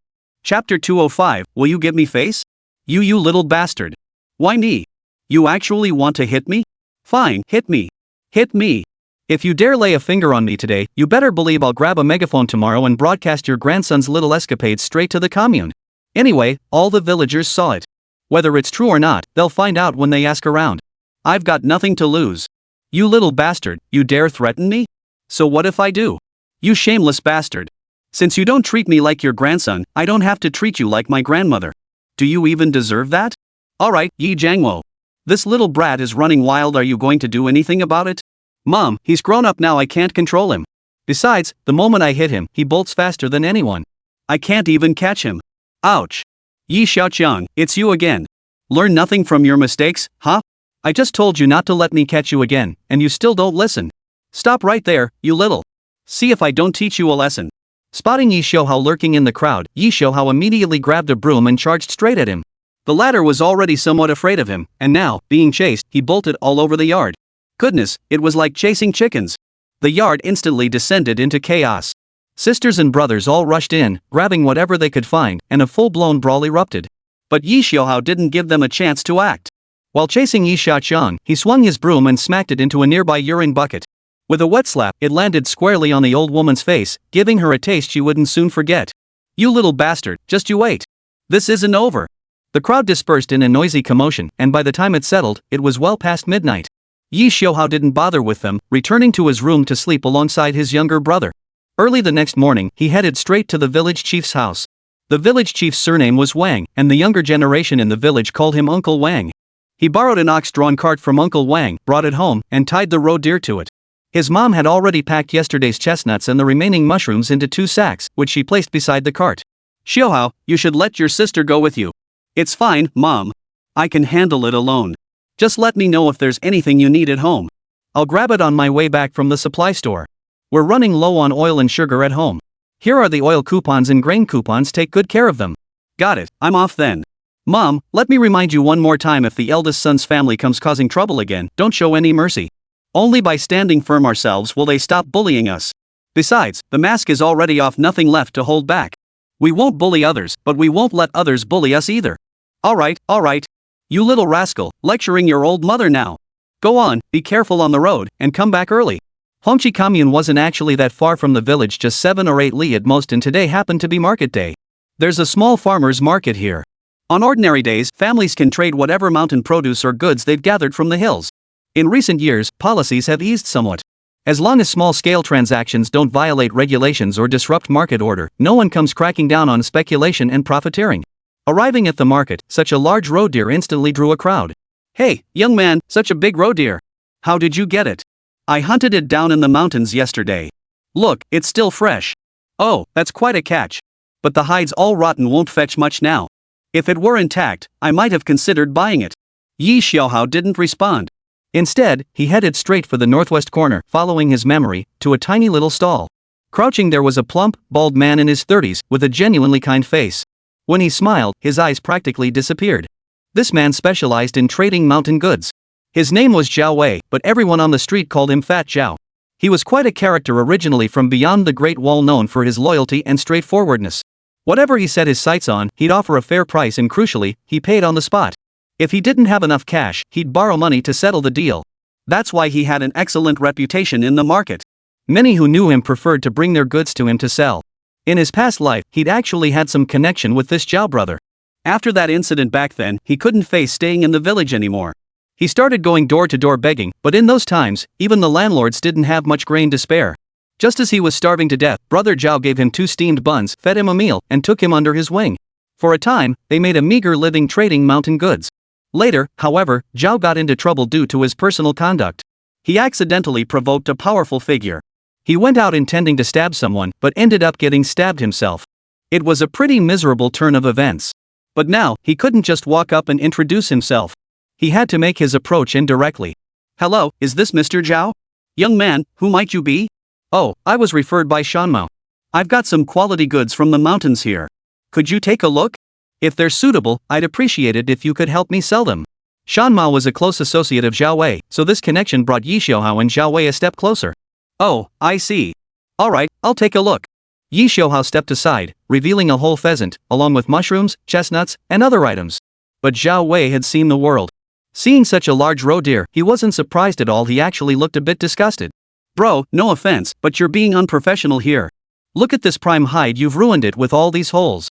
Chapter 205, Will you give me face? You little bastard. Why me? You actually want to hit me? Fine, hit me. Hit me. If you dare lay a finger on me today, you better believe I'll grab a megaphone tomorrow and broadcast your grandson's little escapades straight to the commune. Anyway, all the villagers saw it. Whether it's true or not, they'll find out when they ask around. I've got nothing to lose. You little bastard, you dare threaten me? So what if I do? You shameless bastard. Since you don't treat me like your grandson, I don't have to treat you like my grandmother. Do you even deserve that? Alright, Yi Jiangwo. This little brat is running wild, are you going to do anything about it? Mom, he's grown up now, I can't control him. Besides, the moment I hit him, he bolts faster than anyone. I can't even catch him. Ouch. Yi Xiaoqiang, it's you again. Learn nothing from your mistakes, huh? I just told you not to let me catch you again, and you still don't listen. Stop right there, you little. See if I don't teach you a lesson. Spotting Yi Xiaohao lurking in the crowd, Yi Xiaohao immediately grabbed a broom and charged straight at him. The latter was already somewhat afraid of him, and now, being chased, he bolted all over the yard. Goodness, it was like chasing chickens. The yard instantly descended into chaos. Sisters and brothers all rushed in, grabbing whatever they could find, and a full-blown brawl erupted. But Yi Xiaohao didn't give them a chance to act. While chasing Yi Xiaoqiang, he swung his broom and smacked it into a nearby urine bucket. With a wet slap, it landed squarely on the old woman's face, giving her a taste she wouldn't soon forget. You little bastard, just you wait. This isn't over. The crowd dispersed in a noisy commotion, and by the time it settled, it was well past midnight. Yi Xiaohao didn't bother with them, returning to his room to sleep alongside his younger brother. Early the next morning, he headed straight to the village chief's house. The village chief's surname was Wang, and the younger generation in the village called him Uncle Wang. He borrowed an ox-drawn cart from Uncle Wang, brought it home, and tied the roe deer to it. His mom had already packed yesterday's chestnuts and the remaining mushrooms into 2 sacks, which she placed beside the cart. Xiaohao, you should let your sister go with you. It's fine, Mom. I can handle it alone. Just let me know if there's anything you need at home. I'll grab it on my way back from the supply store. We're running low on oil and sugar at home. Here are the oil coupons and grain coupons, take good care of them. Got it, I'm off then. Mom, let me remind you one more time, if the eldest son's family comes causing trouble again, don't show any mercy. Only by standing firm ourselves will they stop bullying us. Besides, the mask is already off, nothing left to hold back. We won't bully others, but we won't let others bully us either. Alright. You little rascal, lecturing your old mother now. Go on, be careful on the road, and come back early. Hongqi Commune wasn't actually that far from the village, just 7 or 8 li at most, and today happened to be market day. There's a small farmer's market here. On ordinary days, families can trade whatever mountain produce or goods they've gathered from the hills. In recent years, policies have eased somewhat. As long as small-scale transactions don't violate regulations or disrupt market order, no one comes cracking down on speculation and profiteering. Arriving at the market, such a large roe deer instantly drew a crowd. Hey, young man, such a big roe deer. How did you get it? I hunted it down in the mountains yesterday. Look, it's still fresh. Oh, that's quite a catch. But the hide's all rotten, won't fetch much now. If it were intact, I might have considered buying it. Yi Xiaohao didn't respond. Instead, he headed straight for the northwest corner, following his memory, to a tiny little stall. Crouching there was a plump, bald man in his 30s, with a genuinely kind face. When he smiled, his eyes practically disappeared. This man specialized in trading mountain goods. His name was Zhao Wei, but everyone on the street called him Fat Zhao. He was quite a character originally from beyond the Great Wall, known for his loyalty and straightforwardness. Whatever he set his sights on, he'd offer a fair price, and crucially, he paid on the spot. If he didn't have enough cash, he'd borrow money to settle the deal. That's why he had an excellent reputation in the market. Many who knew him preferred to bring their goods to him to sell. In his past life, he'd actually had some connection with this Zhao brother. After that incident back then, he couldn't face staying in the village anymore. He started going door to door begging, but in those times, even the landlords didn't have much grain to spare. Just as he was starving to death, Brother Zhao gave him 2 steamed buns, fed him a meal, and took him under his wing. For a time, they made a meager living trading mountain goods. Later, however, Zhao got into trouble due to his personal conduct. He accidentally provoked a powerful figure. He went out intending to stab someone, but ended up getting stabbed himself. It was a pretty miserable turn of events. But now, he couldn't just walk up and introduce himself. He had to make his approach indirectly. Hello, is this Mr. Zhao? Young man, who might you be? Oh, I was referred by Shanmao. I've got some quality goods from the mountains here. Could you take a look? If they're suitable, I'd appreciate it if you could help me sell them. Shanmao was a close associate of Zhao Wei, so this connection brought Yi Xiaohao and Zhao Wei a step closer. Oh, I see. Alright, I'll take a look. Yi Xiaohao stepped aside, revealing a whole pheasant, along with mushrooms, chestnuts, and other items. But Zhao Wei had seen the world. Seeing such a large roe deer, he wasn't surprised at all. He actually looked a bit disgusted. Bro, no offense, but you're being unprofessional here. Look at this prime hide, you've ruined it with all these holes.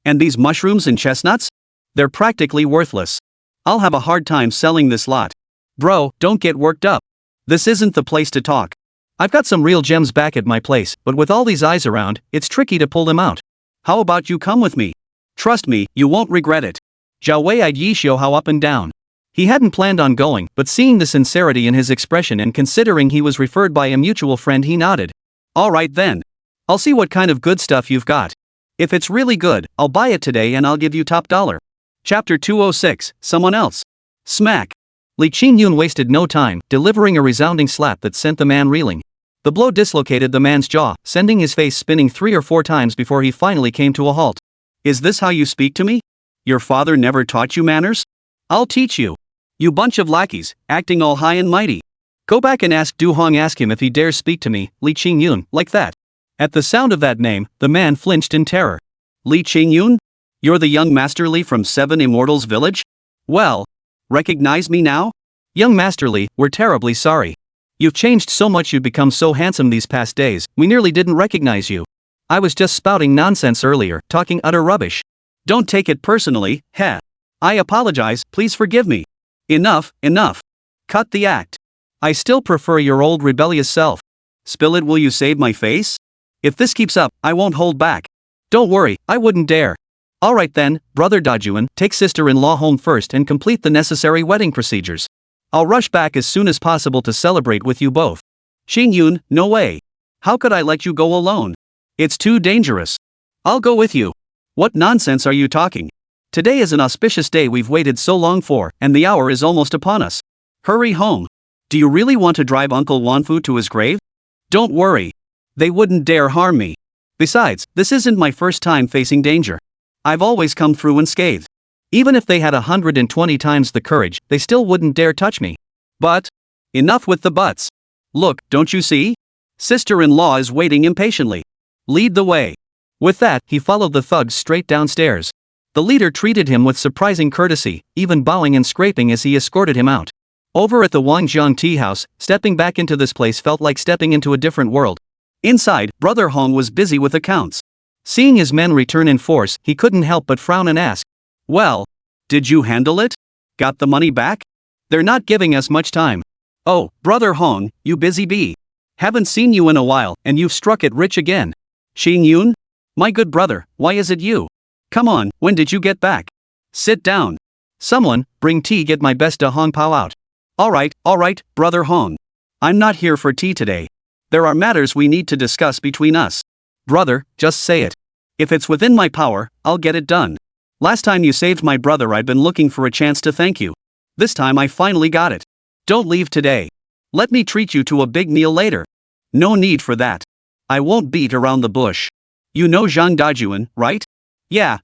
And these mushrooms and chestnuts? They're practically worthless. I'll have a hard time selling this lot. Bro, don't get worked up. This isn't the place to talk. I've got some real gems back at my place, but with all these eyes around, it's tricky to pull them out. How about you come with me? Trust me, you won't regret it. Zhao Wei eyed Yi Xiaohao up and down. He hadn't planned on going, but seeing the sincerity in his expression and considering he was referred by a mutual friend, he nodded. Alright then. I'll see what kind of good stuff you've got. If it's really good, I'll buy it today and I'll give you top dollar. Chapter 206, Someone Else. Smack. Li Qingyun wasted no time, delivering a resounding slap that sent the man reeling. The blow dislocated the man's jaw, sending his face spinning 3 or 4 times before he finally came to a halt. Is this how you speak to me? Your father never taught you manners? I'll teach you. You bunch of lackeys, acting all high and mighty. Go back and ask Du Hong, ask him if he dares speak to me, Li Qingyun, like that. At the sound of that name, the man flinched in terror. Li Qingyun? You're the young Master Li from 7 Immortals Village? Well, recognize me now? Young Master Li, we're terribly sorry. You've changed so much, you've become so handsome these past days, we nearly didn't recognize you. I was just spouting nonsense earlier, talking utter rubbish. Don't take it personally, heh. I apologize, please forgive me. Enough, enough. Cut the act. I still prefer your old rebellious self. Spill it, will you save my face? If this keeps up, I won't hold back. Don't worry, I wouldn't dare. Alright then, Brother Dajuan, take sister-in-law home first and complete the necessary wedding procedures. I'll rush back as soon as possible to celebrate with you both. Qingyun, no way. How could I let you go alone? It's too dangerous. I'll go with you. What nonsense are you talking? Today is an auspicious day we've waited so long for, and the hour is almost upon us. Hurry home. Do you really want to drive Uncle Wanfu to his grave? Don't worry. They wouldn't dare harm me. Besides, this isn't my first time facing danger. I've always come through unscathed. Even if they had 120 times the courage, they still wouldn't dare touch me. But, enough with the buts. Look, don't you see? Sister-in-law is waiting impatiently. Lead the way. With that, he followed the thugs straight downstairs. The leader treated him with surprising courtesy, even bowing and scraping as he escorted him out. Over at the Wangjiang tea house, stepping back into this place felt like stepping into a different world. Inside, Brother Hong was busy with accounts. Seeing his men return in force, he couldn't help but frown and ask, "Well, did you handle it? Got the money back?" "They're not giving us much time." "Oh, Brother Hong, you busy bee. Haven't seen you in a while, and you've struck it rich again." "Qingyun? My good brother, why is it you? Come on, when did you get back? Sit down." Someone, bring tea, get my best Hong Pao out. Alright, brother Hong. I'm not here for tea today. There are matters we need to discuss between us. Brother, just say it. If it's within my power, I'll get it done. Last time you saved my brother, I'd been looking for a chance to thank you. This time I finally got it. Don't leave today. Let me treat you to a big meal later. No need for that. I won't beat around the bush. You know Zhang Dajuan, right? Yeah.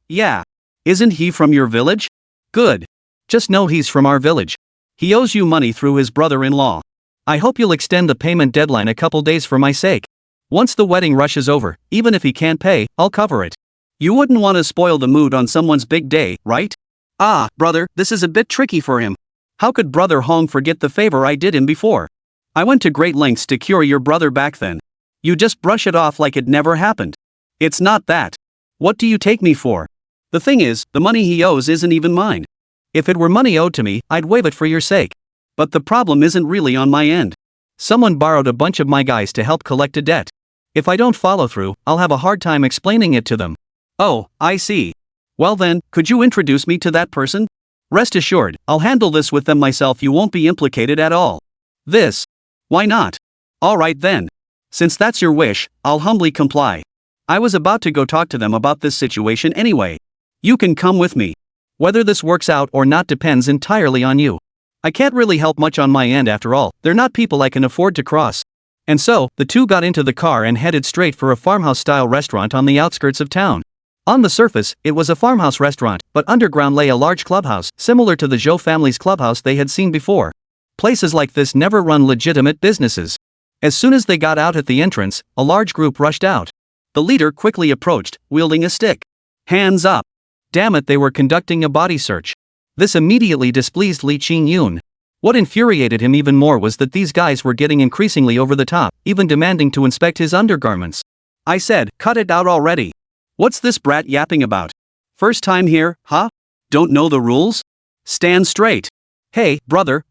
Isn't he from your village? Good. Just know he's from our village. He owes you money through his brother-in-law. I hope you'll extend the payment deadline a couple days for my sake. Once the wedding rush is over, even if he can't pay, I'll cover it. You wouldn't want to spoil the mood on someone's big day, right? Ah, brother, this is a bit tricky for him. How could brother Hong forget the favor I did him before? I went to great lengths to cure your brother back then. You just brush it off like it never happened. It's not that. What do you take me for? The thing is, the money he owes isn't even mine. If it were money owed to me, I'd waive it for your sake. But the problem isn't really on my end. Someone borrowed a bunch of my guys to help collect a debt. If I don't follow through, I'll have a hard time explaining it to them. Oh, I see. Well then, could you introduce me to that person? Rest assured, I'll handle this with them myself. You won't be implicated at all. This? Why not? Alright then. Since that's your wish, I'll humbly comply. I was about to go talk to them about this situation anyway. You can come with me. Whether this works out or not depends entirely on you. I can't really help much on my end after all, they're not people I can afford to cross. And so, the two got into the car and headed straight for a farmhouse-style restaurant on the outskirts of town. On the surface, it was a farmhouse restaurant, but underground lay a large clubhouse, similar to the Zhou family's clubhouse they had seen before. Places like this never run legitimate businesses. As soon as they got out at the entrance, a large group rushed out. The leader quickly approached, wielding a stick. Hands up! Damn it, they were conducting a body search. This immediately displeased Li Qingyun. What infuriated him even more was that these guys were getting increasingly over the top, even demanding to inspect his undergarments. I said, cut it out already. What's this brat yapping about? First time here, huh? Don't know the rules? Stand straight. Hey, brother,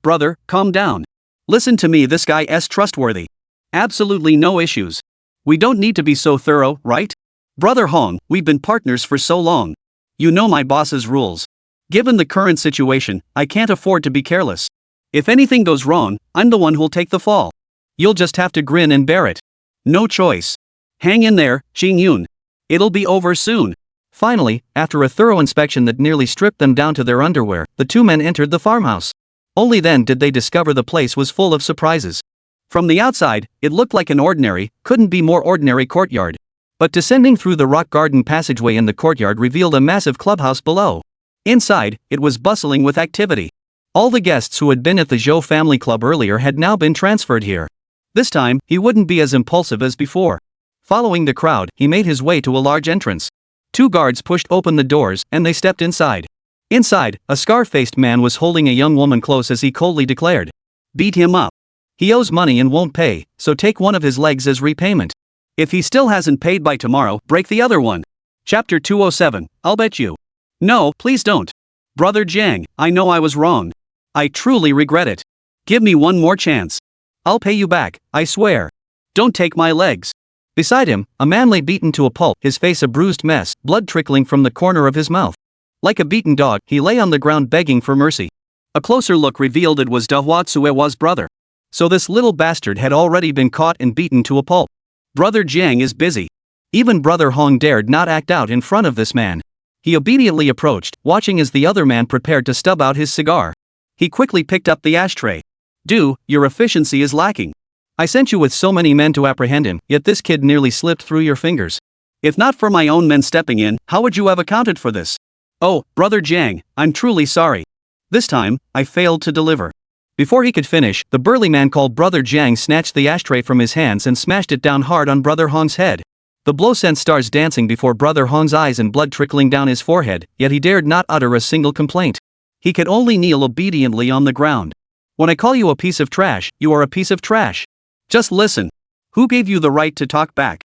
calm down. Listen to me, this guy's trustworthy. Absolutely no issues. We don't need to be so thorough, right? Brother Hong, we've been partners for so long. You know my boss's rules. Given the current situation, I can't afford to be careless. If anything goes wrong, I'm the one who'll take the fall. You'll just have to grin and bear it. No choice. Hang in there, Qingyun. It'll be over soon. Finally, after a thorough inspection that nearly stripped them down to their underwear, the two men entered the farmhouse. Only then did they discover the place was full of surprises. From the outside, it looked like an ordinary, couldn't be more ordinary courtyard. But descending through the rock garden passageway in the courtyard revealed a massive clubhouse below. Inside, it was bustling with activity. All the guests who had been at the Zhou family club earlier had now been transferred here. This time, he wouldn't be as impulsive as before. Following the crowd, he made his way to a large entrance. Two guards pushed open the doors, and they stepped inside. Inside, a scar-faced man was holding a young woman close as he coldly declared. Beat him up. He owes money and won't pay, so take one of his legs as repayment. If he still hasn't paid by tomorrow, break the other one. Chapter 207, I'll bet you. No, please don't. Brother Jiang, I know I was wrong. I truly regret it. Give me one more chance. I'll pay you back, I swear. Don't take my legs. Beside him, a man lay beaten to a pulp, his face a bruised mess, blood trickling from the corner of his mouth. Like a beaten dog, he lay on the ground begging for mercy. A closer look revealed it was Dehua Tsuewa's brother. So this little bastard had already been caught and beaten to a pulp. Brother Jiang is busy. Even brother Hong dared not act out in front of this man. He obediently approached, watching as the other man prepared to stub out his cigar. He quickly picked up the ashtray. Your efficiency is lacking. I sent you with so many men to apprehend him, yet this kid nearly slipped through your fingers. If not for my own men stepping in, how would you have accounted for this? Oh, brother Jiang, I'm truly sorry. This time, I failed to deliver. Before he could finish, the burly man called Brother Jiang snatched the ashtray from his hands and smashed it down hard on Brother Hong's head. The blow sent stars dancing before Brother Hong's eyes and blood trickling down his forehead, yet he dared not utter a single complaint. He could only kneel obediently on the ground. When I call you a piece of trash, you are a piece of trash. Just listen. Who gave you the right to talk back?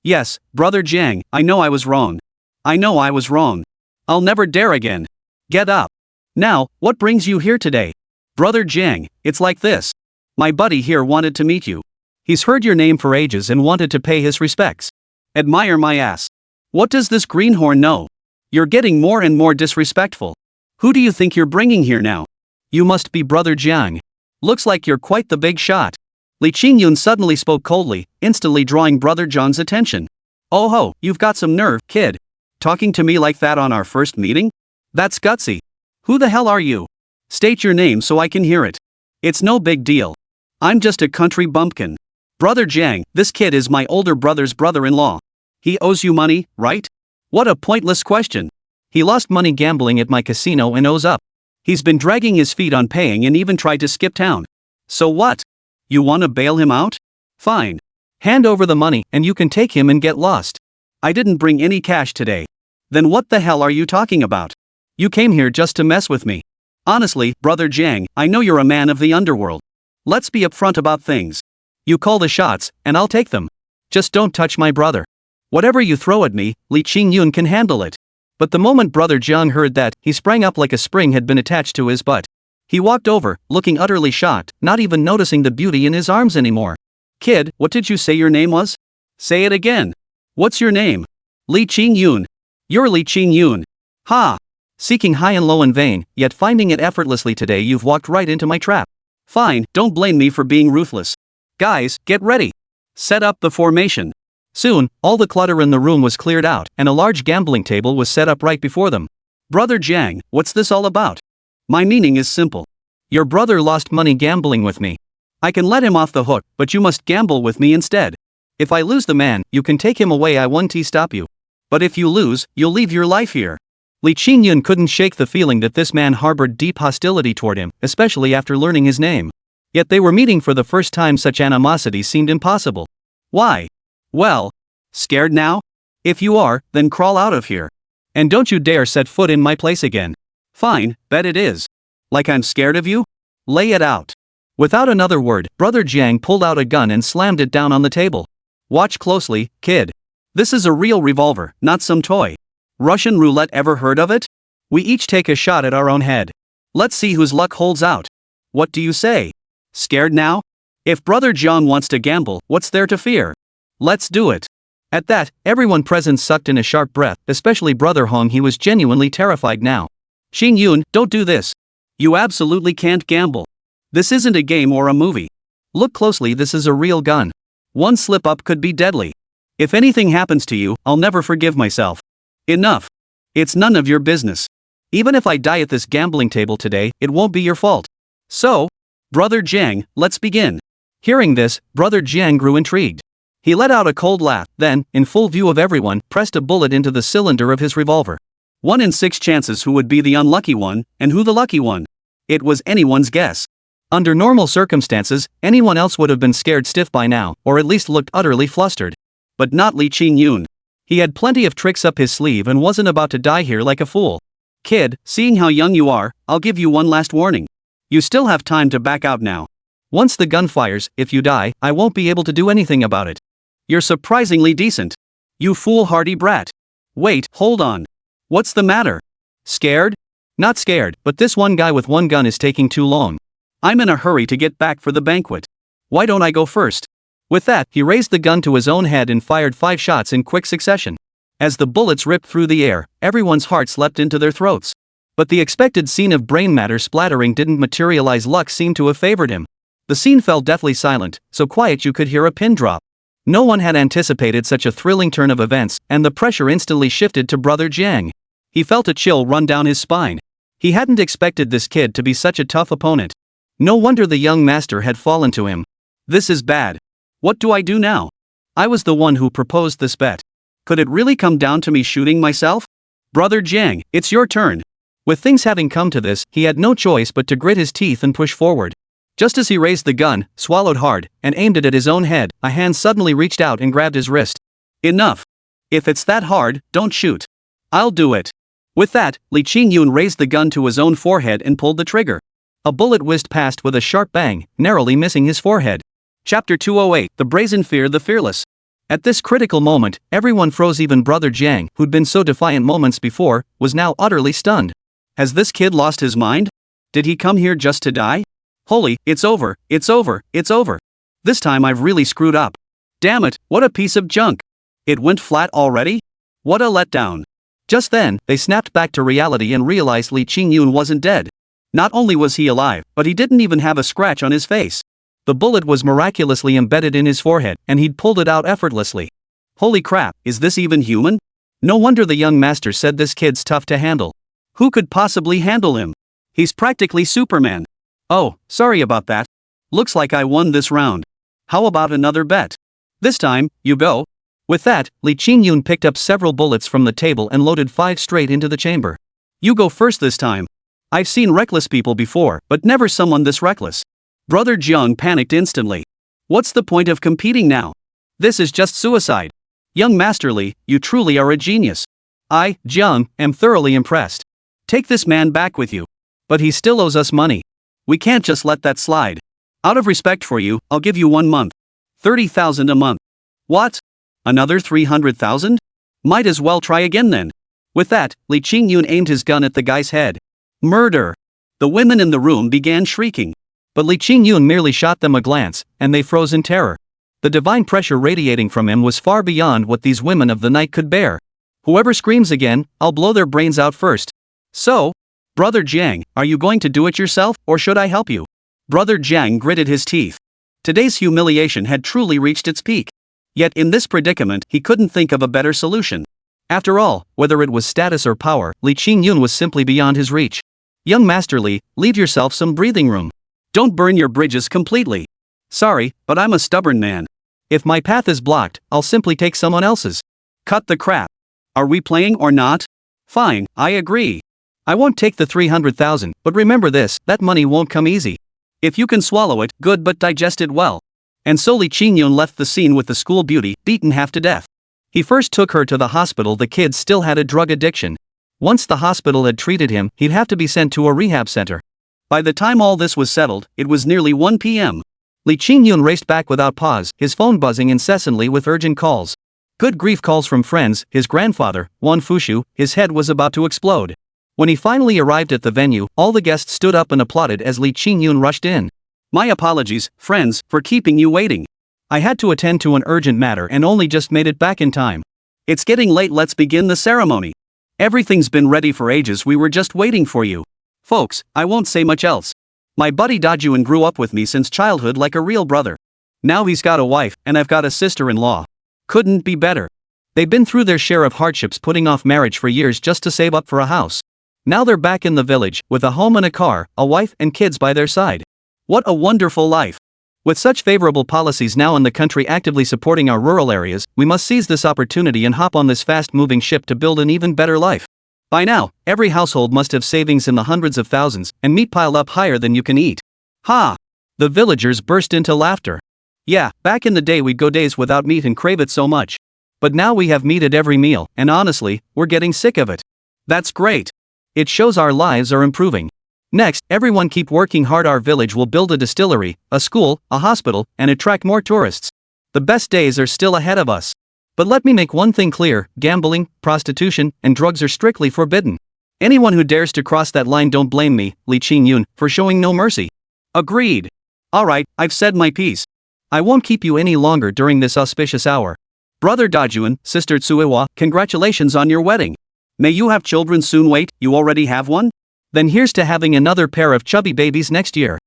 Yes, Brother Jiang, I know I was wrong. I know I was wrong. I'll never dare again. Get up. Now, what brings you here today? Brother Jiang, it's like this. My buddy here wanted to meet you. He's heard your name for ages and wanted to pay his respects. Admire my ass. What does this greenhorn know? You're getting more and more disrespectful. Who do you think you're bringing here now? You must be Brother Jiang. Looks like you're quite the big shot. Li Qingyun suddenly spoke coldly, instantly drawing Brother Jiang's attention. Oh ho, you've got some nerve, kid. Talking to me like that on our first meeting? That's gutsy. Who the hell are you? State your name so I can hear it. It's no big deal. I'm just a country bumpkin. Brother Jiang, this kid is my older brother's brother-in-law. He owes you money, right? What a pointless question. He lost money gambling at my casino and owes up. He's been dragging his feet on paying and even tried to skip town. So what? You want to bail him out? Fine. Hand over the money and you can take him and get lost. I didn't bring any cash today. Then what the hell are you talking about? You came here just to mess with me. Honestly, Brother Jiang, I know you're a man of the underworld. Let's be upfront about things. You call the shots, and I'll take them. Just don't touch my brother. Whatever you throw at me, Li Qingyun can handle it. But the moment Brother Jiang heard that, he sprang up like a spring had been attached to his butt. He walked over, looking utterly shocked, not even noticing the beauty in his arms anymore. Kid, what did you say your name was? Say it again. What's your name? Li Qingyun. You're Li Qingyun. Ha! Seeking high and low in vain, yet finding it effortlessly today, you've walked right into my trap. Fine, don't blame me for being ruthless. Guys, get ready. Set up the formation. Soon, all the clutter in the room was cleared out, and a large gambling table was set up right before them. Brother Jiang, what's this all about? My meaning is simple. Your brother lost money gambling with me. I can let him off the hook, but you must gamble with me instead. If I lose the man, you can take him away, I won't stop you. But if you lose, you'll leave your life here. Li Qingyun couldn't shake the feeling that this man harbored deep hostility toward him, especially after learning his name. Yet they were meeting for the first time, such animosity seemed impossible. Why? Well, scared now? If you are, then crawl out of here. And don't you dare set foot in my place again. Fine, bet it is. Like I'm scared of you? Lay it out. Without another word, Brother Jiang pulled out a gun and slammed it down on the table. Watch closely, kid. This is a real revolver, not some toy. Russian roulette, ever heard of it? We each take a shot at our own head. Let's see whose luck holds out. What do you say? Scared now? If Brother Jiang wants to gamble, what's there to fear? Let's do it. At that, everyone present sucked in a sharp breath, especially Brother Hong. He was genuinely terrified now. Qingyun, don't do this. You absolutely can't gamble. This isn't a game or a movie. Look closely, this is a real gun. One slip up could be deadly. If anything happens to you, I'll never forgive myself. Enough. It's none of your business. Even if I die at this gambling table today, it won't be your fault. So, Brother Jiang, let's begin. Hearing this, Brother Jiang grew intrigued. He let out a cold laugh, then, in full view of everyone, pressed a bullet into the cylinder of his revolver. 1 in 6 chances who would be the unlucky one, and who the lucky one. It was anyone's guess. Under normal circumstances, anyone else would have been scared stiff by now, or at least looked utterly flustered. But not Li Qingyun. He had plenty of tricks up his sleeve and wasn't about to die here like a fool. Kid, seeing how young you are, I'll give you one last warning. You still have time to back out now. Once the gun fires, if you die, I won't be able to do anything about it. You're surprisingly decent. You foolhardy brat. Wait, hold on. What's the matter? Scared? Not scared, but this one guy with one gun is taking too long. I'm in a hurry to get back for the banquet. Why don't I go first? With that, he raised the gun to his own head and fired 5 shots in quick succession. As the bullets ripped through the air, everyone's hearts leapt into their throats. But the expected scene of brain matter splattering didn't materialize. Luck seemed to have favored him. The scene fell deathly silent, so quiet you could hear a pin drop. No one had anticipated such a thrilling turn of events, and the pressure instantly shifted to Brother Jiang. He felt a chill run down his spine. He hadn't expected this kid to be such a tough opponent. No wonder the young master had fallen to him. This is bad. What do I do now? I was the one who proposed this bet. Could it really come down to me shooting myself? Brother Jiang, it's your turn. With things having come to this, he had no choice but to grit his teeth and push forward. Just as he raised the gun, swallowed hard, and aimed it at his own head, a hand suddenly reached out and grabbed his wrist. Enough. If it's that hard, don't shoot. I'll do it. With that, Li Qingyun raised the gun to his own forehead and pulled the trigger. A bullet whizzed past with a sharp bang, narrowly missing his forehead. Chapter 208, The Brazen Fear, the Fearless. At this critical moment, everyone froze. Even Brother Jiang, who'd been so defiant moments before, was now utterly stunned. Has this kid lost his mind? Did he come here just to die? Holy, it's over, it's over, it's over. This time I've really screwed up. Damn it, what a piece of junk. It went flat already? What a letdown. Just then, they snapped back to reality and realized Li Qingyun wasn't dead. Not only was he alive, but he didn't even have a scratch on his face. The bullet was miraculously embedded in his forehead, and he'd pulled it out effortlessly. Holy crap, is this even human? No wonder the young master said this kid's tough to handle. Who could possibly handle him? He's practically Superman. Oh, sorry about that. Looks like I won this round. How about another bet? This time, you go. With that, Li Qingyun picked up several bullets from the table and loaded 5 straight into the chamber. You go first this time. I've seen reckless people before, but never someone this reckless. Brother Jiang panicked instantly. What's the point of competing now? This is just suicide. Young Master Li, you truly are a genius. I, Jiang, am thoroughly impressed. Take this man back with you. But he still owes us money. We can't just let that slide. Out of respect for you, I'll give you 1 month. 30,000 a month. What? Another 300,000? Might as well try again then. With that, Li Qingyun aimed his gun at the guy's head. Murder! The women in the room began shrieking. But Li Qingyun merely shot them a glance, and they froze in terror. The divine pressure radiating from him was far beyond what these women of the night could bear. Whoever screams again, I'll blow their brains out first. So, Brother Jiang, are you going to do it yourself, or should I help you? Brother Jiang gritted his teeth. Today's humiliation had truly reached its peak. Yet in this predicament, he couldn't think of a better solution. After all, whether it was status or power, Li Qingyun was simply beyond his reach. Young Master Li, leave yourself some breathing room. Don't burn your bridges completely. Sorry, but I'm a stubborn man. If my path is blocked, I'll simply take someone else's. Cut the crap. Are we playing or not? Fine, I agree. I won't take the 300,000, but remember this, that money won't come easy. If you can swallow it, good, but digest it well. And so Li Qingyun left the scene with the school beauty, beaten half to death. He first took her to the hospital. The kid still had a drug addiction. Once the hospital had treated him, he'd have to be sent to a rehab center. By the time all this was settled, it was nearly 1 p.m. Li Qingyun raced back without pause, his phone buzzing incessantly with urgent calls. Good grief, calls from friends, his grandfather, Wan Fushu. His head was about to explode. When he finally arrived at the venue, all the guests stood up and applauded as Li Qingyun rushed in. My apologies, friends, for keeping you waiting. I had to attend to an urgent matter and only just made it back in time. It's getting late, let's begin the ceremony. Everything's been ready for ages, we were just waiting for you. Folks, I won't say much else. My buddy Dajuan grew up with me since childhood like a real brother. Now he's got a wife, and I've got a sister-in-law. Couldn't be better. They've been through their share of hardships putting off marriage for years just to save up for a house. Now they're back in the village, with a home and a car, a wife and kids by their side. What a wonderful life. With such favorable policies now in the country actively supporting our rural areas, we must seize this opportunity and hop on this fast-moving ship to build an even better life. By now, every household must have savings in the hundreds of thousands, and meat piled up higher than you can eat. Ha! The villagers burst into laughter. Yeah, back in the day we'd go days without meat and crave it so much. But now we have meat at every meal, and honestly, we're getting sick of it. That's great. It shows our lives are improving. Next, everyone keep working hard. Our village will build a distillery, a school, a hospital, and attract more tourists. The best days are still ahead of us. But let me make one thing clear, gambling, prostitution, and drugs are strictly forbidden. Anyone who dares to cross that line, don't blame me, Li Qingyun, for showing no mercy. Agreed. Alright, I've said my piece. I won't keep you any longer during this auspicious hour. Brother Dajuan, Sister Tsuewa, congratulations on your wedding. May you have children soon. Wait, you already have one? Then here's to having another pair of chubby babies next year.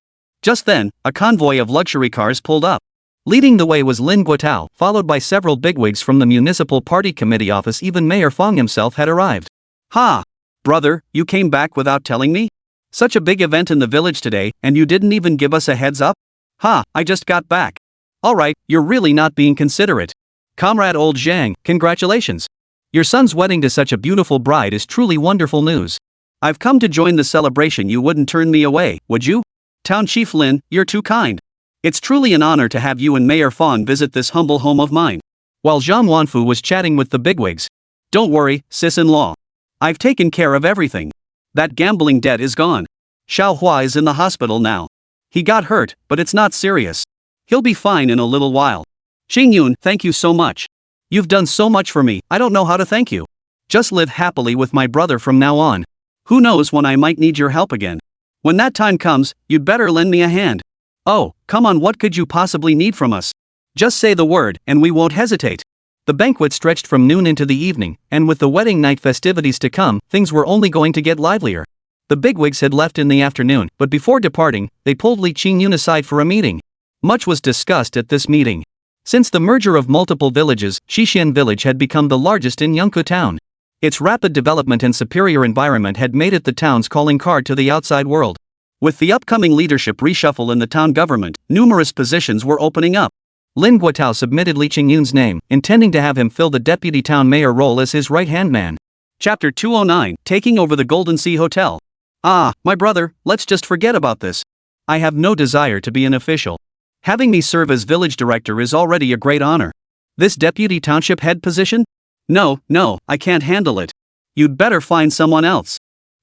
Just then, a convoy of luxury cars pulled up. Leading the way was Lin Guotao, followed by several bigwigs from the municipal party committee office. Even Mayor Fong himself had arrived. Ha! Brother, you came back without telling me? Such a big event in the village today, and you didn't even give us a heads up? Ha, I just got back. Alright, you're really not being considerate. Comrade Old Zhang, congratulations. Your son's wedding to such a beautiful bride is truly wonderful news. I've come to join the celebration. You wouldn't turn me away, would you? Town Chief Lin, you're too kind. It's truly an honor to have you and Mayor Fong visit this humble home of mine. While Zhang Wanfu was chatting with the bigwigs. Don't worry, sis-in-law. I've taken care of everything. That gambling debt is gone. Xiao Hua is in the hospital now. He got hurt, but it's not serious. He'll be fine in a little while. Qingyun, thank you so much. You've done so much for me, I don't know how to thank you. Just live happily with my brother from now on. Who knows when I might need your help again. When that time comes, you'd better lend me a hand. Oh, come on, what could you possibly need from us? Just say the word, and we won't hesitate. The banquet stretched from noon into the evening, and with the wedding night festivities to come, things were only going to get livelier. The bigwigs had left in the afternoon, but before departing, they pulled Li Qingyun aside for a meeting. Much was discussed at this meeting. Since the merger of multiple villages, Shixian village had become the largest in Yangkou town. Its rapid development and superior environment had made it the town's calling card to the outside world. With the upcoming leadership reshuffle in the town government, numerous positions were opening up. Lin Guotao submitted Li Qingyun's name, intending to have him fill the deputy town mayor role as his right-hand man. Chapter 209, Taking Over the Golden Sea Hotel. Ah, my brother, let's just forget about this. I have no desire to be an official. Having me serve as village director is already a great honor. This deputy township head position? No, I can't handle it. You'd better find someone else.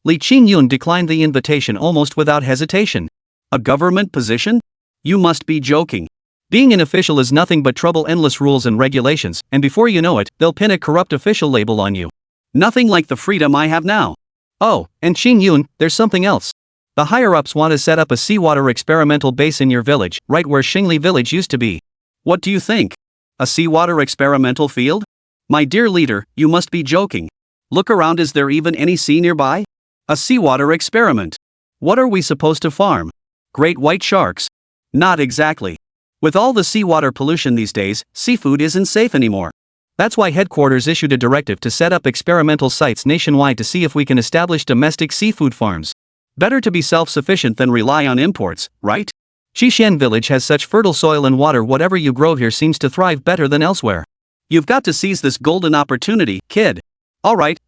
Li Qingyun declined the invitation almost without hesitation. A government position? You must be joking. Being an official is nothing but trouble, endless rules and regulations, and before you know it, they'll pin a corrupt official label on you. Nothing like the freedom I have now. Oh, and Qingyun, there's something else. The higher-ups want to set up a seawater experimental base in your village, right where Xingli village used to be. What do you think? A seawater experimental field? My dear leader, you must be joking. Look around, is there even any sea nearby? A seawater experiment. What are we supposed to farm? Great white sharks? Not exactly. With all the seawater pollution these days, seafood isn't safe anymore. That's why headquarters issued a directive to set up experimental sites nationwide to see if we can establish domestic seafood farms. Better to be self-sufficient than rely on imports, right? Shixian village has such fertile soil and water, whatever you grow here seems to thrive better than elsewhere. You've got to seize this golden opportunity, kid. Alright.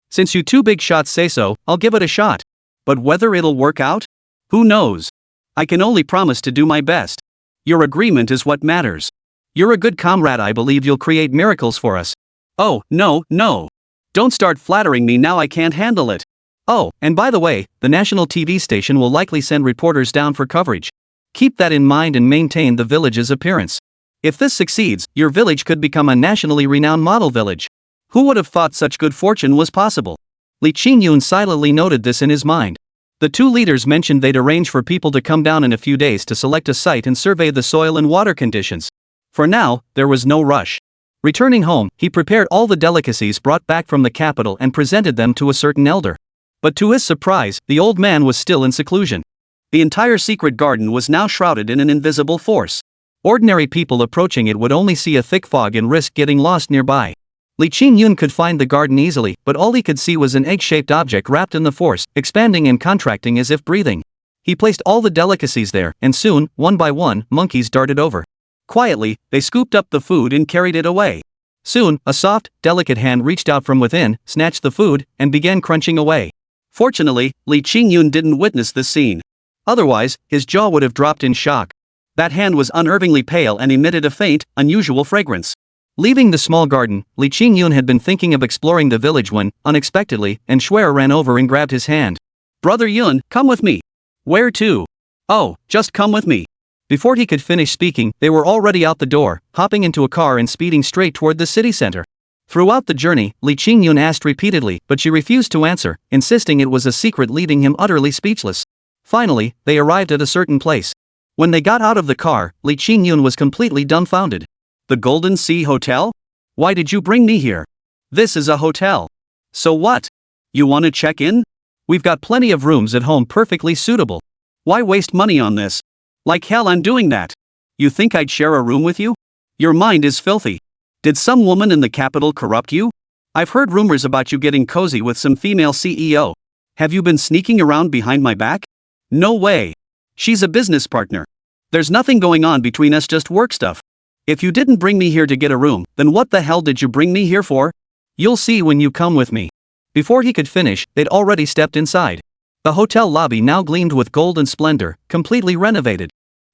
Since you two big shots say so, I'll give it a shot. But whether it'll work out? Who knows? I can only promise to do my best. Your agreement is what matters. You're a good comrade, I believe you'll create miracles for us. Oh, no. Don't start flattering me now, I can't handle it. Oh, and by the way, the national TV station will likely send reporters down for coverage. Keep that in mind and maintain the village's appearance. If this succeeds, your village could become a nationally renowned model village. Who would have thought such good fortune was possible? Li Qingyun silently noted this in his mind. The two leaders mentioned they'd arrange for people to come down in a few days to select a site and survey the soil and water conditions. For now, there was no rush. Returning home, he prepared all the delicacies brought back from the capital and presented them to a certain elder. But to his surprise, the old man was still in seclusion. The entire secret garden was now shrouded in an invisible force. Ordinary people approaching it would only see a thick fog and risk getting lost nearby. Li Qingyun could find the garden easily, but all he could see was an egg-shaped object wrapped in the force, expanding and contracting as if breathing. He placed all the delicacies there, and soon, one by one, monkeys darted over. Quietly, they scooped up the food and carried it away. Soon, a soft, delicate hand reached out from within, snatched the food, and began crunching away. Fortunately, Li Qingyun didn't witness this scene. Otherwise, his jaw would have dropped in shock. That hand was unnervingly pale and emitted a faint, unusual fragrance. Leaving the small garden, Li Qingyun had been thinking of exploring the village when, unexpectedly, an Shuer ran over and grabbed his hand. Brother Yun, come with me. Where to? Oh, just come with me. Before he could finish speaking, they were already out the door, hopping into a car and speeding straight toward the city center. Throughout the journey, Li Qingyun asked repeatedly, but she refused to answer, insisting it was a secret, leaving him utterly speechless. Finally, they arrived at a certain place. When they got out of the car, Li Qingyun was completely dumbfounded. The Golden Sea Hotel? Why did you bring me here? This is a hotel. So what? You want to check in? We've got plenty of rooms at home perfectly suitable. Why waste money on this? Like hell I'm doing that. You think I'd share a room with you? Your mind is filthy. Did some woman in the capital corrupt you? I've heard rumors about you getting cozy with some female CEO. Have you been sneaking around behind my back? No way. She's a business partner. There's nothing going on between us, just work stuff. If you didn't bring me here to get a room, then what the hell did you bring me here for? You'll see when you come with me. Before he could finish, they'd already stepped inside. The hotel lobby now gleamed with gold and splendor, completely renovated.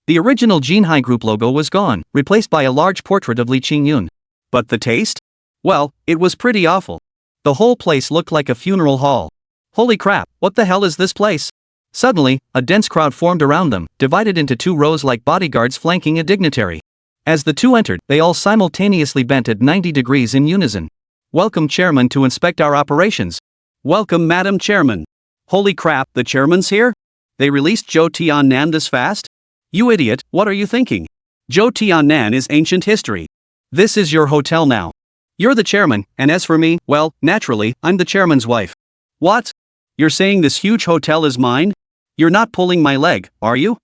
The original Jinhai Group logo was gone, replaced by a large portrait of Li Qingyun. But the taste? Well, it was pretty awful. The whole place looked like a funeral hall. Holy crap, what the hell is this place? Suddenly, a dense crowd formed around them, divided into two rows like bodyguards flanking a dignitary. As the two entered, they all simultaneously bent at 90 degrees in unison. Welcome, Chairman, to inspect our operations. Welcome, Madam Chairman. Holy crap, the chairman's here? They released Zhou Tiannan this fast? You idiot, what are you thinking? Zhou Tiannan is ancient history. This is your hotel now. You're the chairman, and as for me, well, naturally, I'm the chairman's wife. What? You're saying this huge hotel is mine? You're not pulling my leg, are you?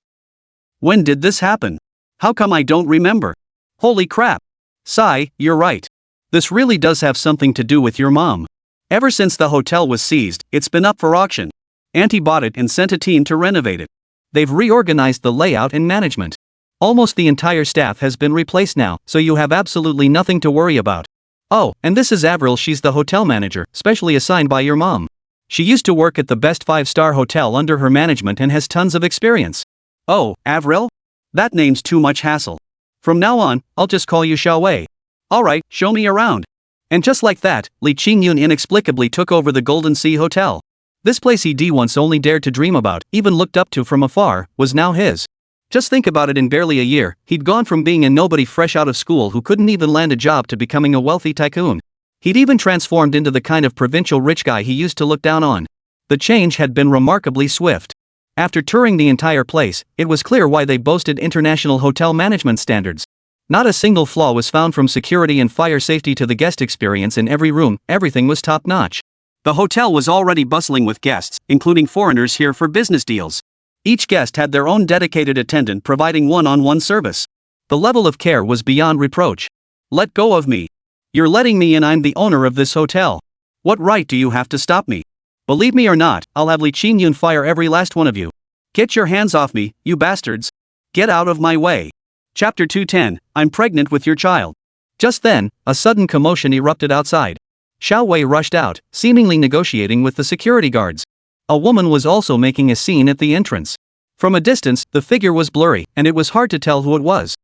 When did this happen? How come I don't remember? Holy crap. Sigh, you're right. This really does have something to do with your mom. Ever since the hotel was seized, it's been up for auction. Auntie bought it and sent a team to renovate it. They've reorganized the layout and management. Almost the entire staff has been replaced now, so you have absolutely nothing to worry about. Oh, and this is Avril, she's the hotel manager, specially assigned by your mom. She used to work at the best 5-star hotel under her management and has tons of experience. Oh, Avril? That name's too much hassle. From now on, I'll just call you Xiao Wei. Alright, show me around. And just like that, Li Qingyun inexplicably took over the Golden Sea Hotel. This place he'd once only dared to dream about, even looked up to from afar, was now his. Just think about it, in barely a year, he'd gone from being a nobody fresh out of school who couldn't even land a job to becoming a wealthy tycoon. He'd even transformed into the kind of provincial rich guy he used to look down on. The change had been remarkably swift. After touring the entire place, it was clear why they boasted international hotel management standards. Not a single flaw was found, from security and fire safety to the guest experience in every room. Everything was top-notch. The hotel was already bustling with guests, including foreigners here for business deals. Each guest had their own dedicated attendant providing one-on-one service. The level of care was beyond reproach. Let go of me. You're letting me in. I'm the owner of this hotel. What right do you have to stop me? Believe me or not, I'll have Li Qingyun fire every last one of you. Get your hands off me, you bastards. Get out of my way. Chapter 210, I'm pregnant with your child. Just then, a sudden commotion erupted outside. Xiao Wei rushed out, seemingly negotiating with the security guards. A woman was also making a scene at the entrance. From a distance, the figure was blurry, and it was hard to tell who it was.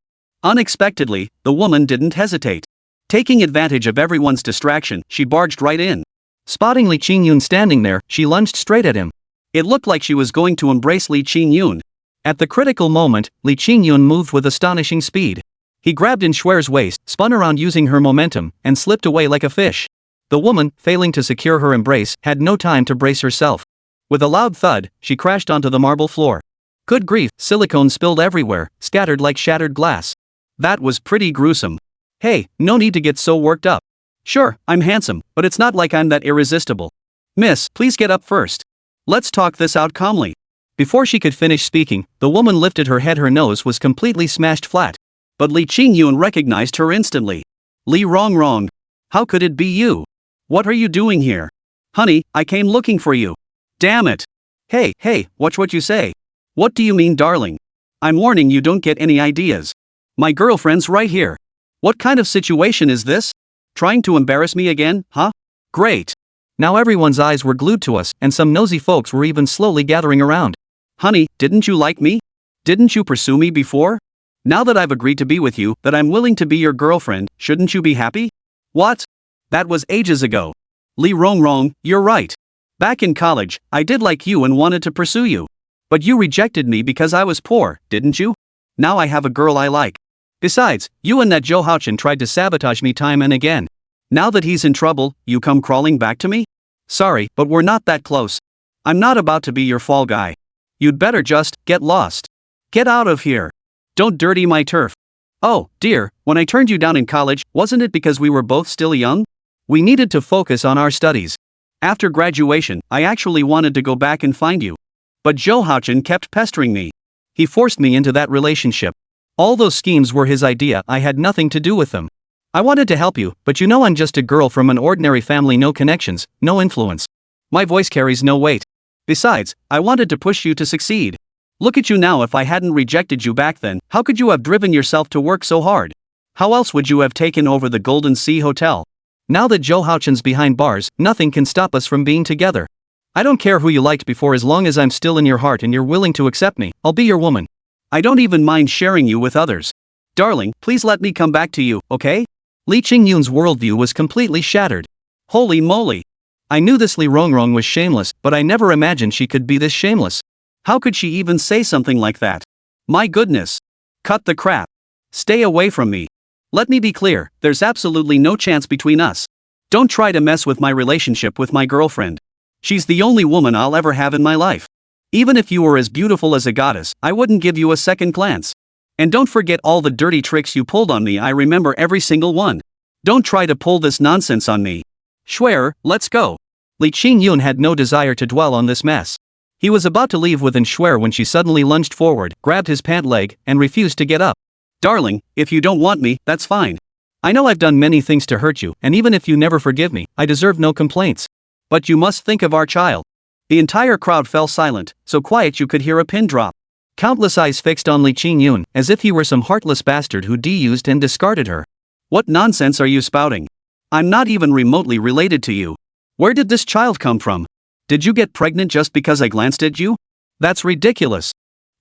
Unexpectedly, the woman didn't hesitate. Taking advantage of everyone's distraction, she barged right in. Spotting Li Qingyun standing there, she lunged straight at him. It looked like she was going to embrace Li Qingyun. At the critical moment, Li Qingyun moved with astonishing speed. He grabbed in Xuer's waist, spun around using her momentum, and slipped away like a fish. The woman, failing to secure her embrace, had no time to brace herself. With a loud thud, she crashed onto the marble floor. Good grief, silicone spilled everywhere, scattered like shattered glass. That was pretty gruesome. Hey, no need to get so worked up. Sure, I'm handsome, but it's not like I'm that irresistible. Miss, please get up first. Let's talk this out calmly. Before she could finish speaking, the woman lifted her head. Her nose was completely smashed flat. But Li Qingyun recognized her instantly. Li Wrong. How could it be you? What are you doing here? Honey, I came looking for you. Damn it. Hey, watch what you say. What do you mean, darling? I'm warning you, don't get any ideas. My girlfriend's right here. What kind of situation is this? Trying to embarrass me again, huh? Great. Now everyone's eyes were glued to us, and some nosy folks were even slowly gathering around. Honey, didn't you like me? Didn't you pursue me before? Now that I've agreed to be with you, that I'm willing to be your girlfriend, shouldn't you be happy? What? That was ages ago. Li Wrong, you're right. Back in college, I did like you and wanted to pursue you. But you rejected me because I was poor, didn't you? Now I have a girl I like. Besides, you and that Zhou Haochen tried to sabotage me time and again. Now that he's in trouble, you come crawling back to me? Sorry, but we're not that close. I'm not about to be your fall guy. You'd better just get lost. Get out of here. Don't dirty my turf. Oh, dear, when I turned you down in college, wasn't it because we were both still young? We needed to focus on our studies. After graduation, I actually wanted to go back and find you. But Zhou Haochen kept pestering me. He forced me into that relationship. All those schemes were his idea, I had nothing to do with them. I wanted to help you, but you know I'm just a girl from an ordinary family, no connections, no influence. My voice carries no weight. Besides, I wanted to push you to succeed. Look at you now. If I hadn't rejected you back then, how could you have driven yourself to work so hard? How else would you have taken over the Golden Sea Hotel? Now that Zhou Haochen's behind bars, nothing can stop us from being together. I don't care who you liked before, as long as I'm still in your heart and you're willing to accept me, I'll be your woman. I don't even mind sharing you with others. Darling, please let me come back to you, okay? Li Qingyun's worldview was completely shattered. Holy moly. I knew this Li Wrong was shameless, but I never imagined she could be this shameless. How could she even say something like that? My goodness. Cut the crap. Stay away from me. Let me be clear, there's absolutely no chance between us. Don't try to mess with my relationship with my girlfriend. She's the only woman I'll ever have in my life. Even if you were as beautiful as a goddess, I wouldn't give you a second glance. And don't forget all the dirty tricks you pulled on me, I remember every single one. Don't try to pull this nonsense on me. Swear, let's go. Li Qingyun had no desire to dwell on this mess. He was about to leave within Schwer when she suddenly lunged forward, grabbed his pant leg, and refused to get up. Darling, if you don't want me, that's fine. I know I've done many things to hurt you, and even if you never forgive me, I deserve no complaints. But you must think of our child. The entire crowd fell silent, so quiet you could hear a pin drop. Countless eyes fixed on Li Qingyun, as if he were some heartless bastard who de-used and discarded her. What nonsense are you spouting? I'm not even remotely related to you. Where did this child come from? Did you get pregnant just because I glanced at you? That's ridiculous.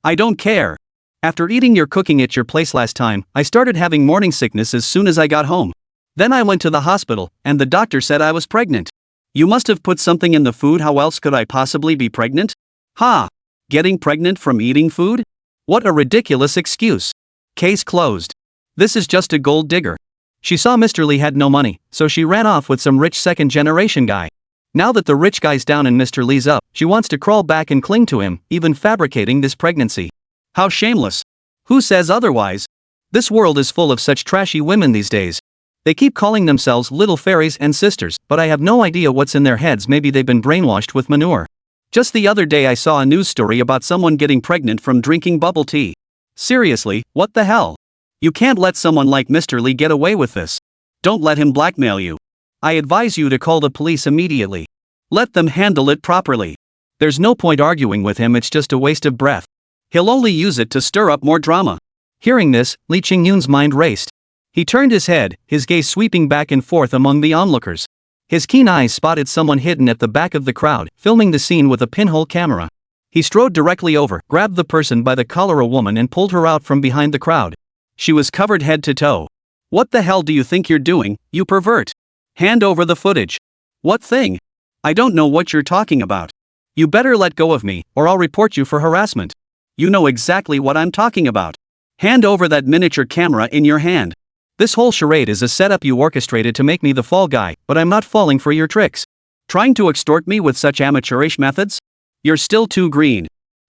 I don't care. After eating your cooking at your place last time, I started having morning sickness as soon as I got home. Then I went to the hospital, and the doctor said I was pregnant. You must have put something in the food. How else could I possibly be pregnant? Ha! Getting pregnant from eating food? What a ridiculous excuse. Case closed. This is just a gold digger. She saw Mr. Li had no money, so she ran off with some rich second-generation guy. Now that the rich guy's down and Mr. Li's up, she wants to crawl back and cling to him, even fabricating this pregnancy. How shameless. Who says otherwise? This world is full of such trashy women these days. They keep calling themselves little fairies and sisters, but I have no idea what's in their heads. Maybe they've been brainwashed with manure. Just the other day I saw a news story about someone getting pregnant from drinking bubble tea. Seriously, what the hell? You can't let someone like Mr. Li get away with this. Don't let him blackmail you. I advise you to call the police immediately. Let them handle it properly. There's no point arguing with him, it's just a waste of breath. He'll only use it to stir up more drama. Hearing this, Li Qingyun's mind raced. He turned his head, his gaze sweeping back and forth among the onlookers. His keen eyes spotted someone hidden at the back of the crowd, filming the scene with a pinhole camera. He strode directly over, grabbed the person by the collar, a woman, and pulled her out from behind the crowd. She was covered head to toe. What the hell do you think you're doing, you pervert? Hand over the footage. What thing? I don't know what you're talking about. You better let go of me, or I'll report you for harassment. You know exactly what I'm talking about. Hand over that miniature camera in your hand. This whole charade is a setup you orchestrated to make me the fall guy, but I'm not falling for your tricks. Trying to extort me with such amateurish methods? You're still too green.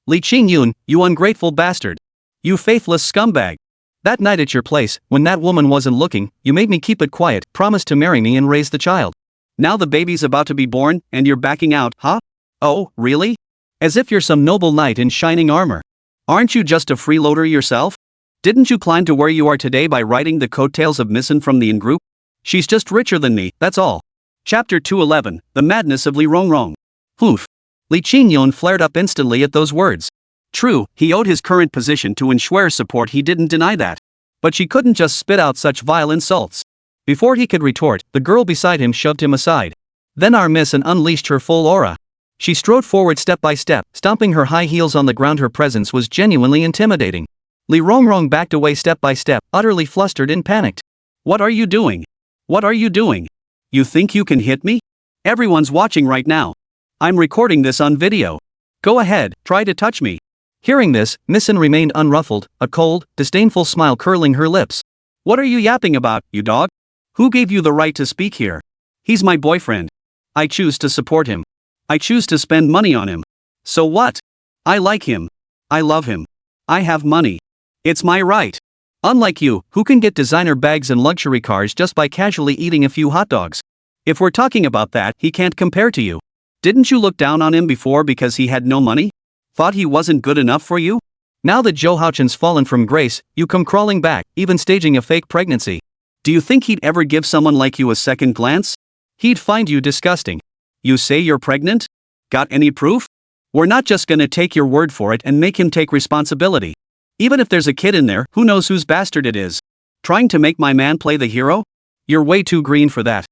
Li Qingyun, you ungrateful bastard. You faithless scumbag. That night at your place, when that woman wasn't looking, you made me keep it quiet, promised to marry me and raise the child. Now the baby's about to be born, and you're backing out, huh? Oh, really? As if you're some noble knight in shining armor. Aren't you just a freeloader yourself? Didn't you climb to where you are today by riding the coattails of Misson from the in-group? She's just richer than me, that's all. Chapter 211, The Madness of Li Rongrong. Oof. Li Qingyun flared up instantly at those words. True, he owed his current position to Schwer's support, he didn't deny that. But she couldn't just spit out such vile insults. Before he could retort, the girl beside him shoved him aside. Then our miss and unleashed her full aura. She strode forward step by step, stomping her high heels on the ground. Her presence was genuinely intimidating. Li Rongrong backed away step by step, utterly flustered and panicked. What are you doing? What are you doing? You think you can hit me? Everyone's watching right now. I'm recording this on video. Go ahead, try to touch me. Hearing this, Misson remained unruffled, a cold, disdainful smile curling her lips. What are you yapping about, you dog? Who gave you the right to speak here? He's my boyfriend. I choose to support him. I choose to spend money on him. So what? I like him. I love him. I have money. It's my right. Unlike you, who can get designer bags and luxury cars just by casually eating a few hot dogs. If we're talking about that, he can't compare to you. Didn't you look down on him before because he had no money? Thought he wasn't good enough for you? Now that Zhou Haochen's fallen from grace, you come crawling back, even staging a fake pregnancy. Do you think he'd ever give someone like you a second glance? He'd find you disgusting. You say you're pregnant? Got any proof? We're not just gonna take your word for it and make him take responsibility. Even if there's a kid in there, who knows whose bastard it is? Trying to make my man play the hero? You're way too green for that.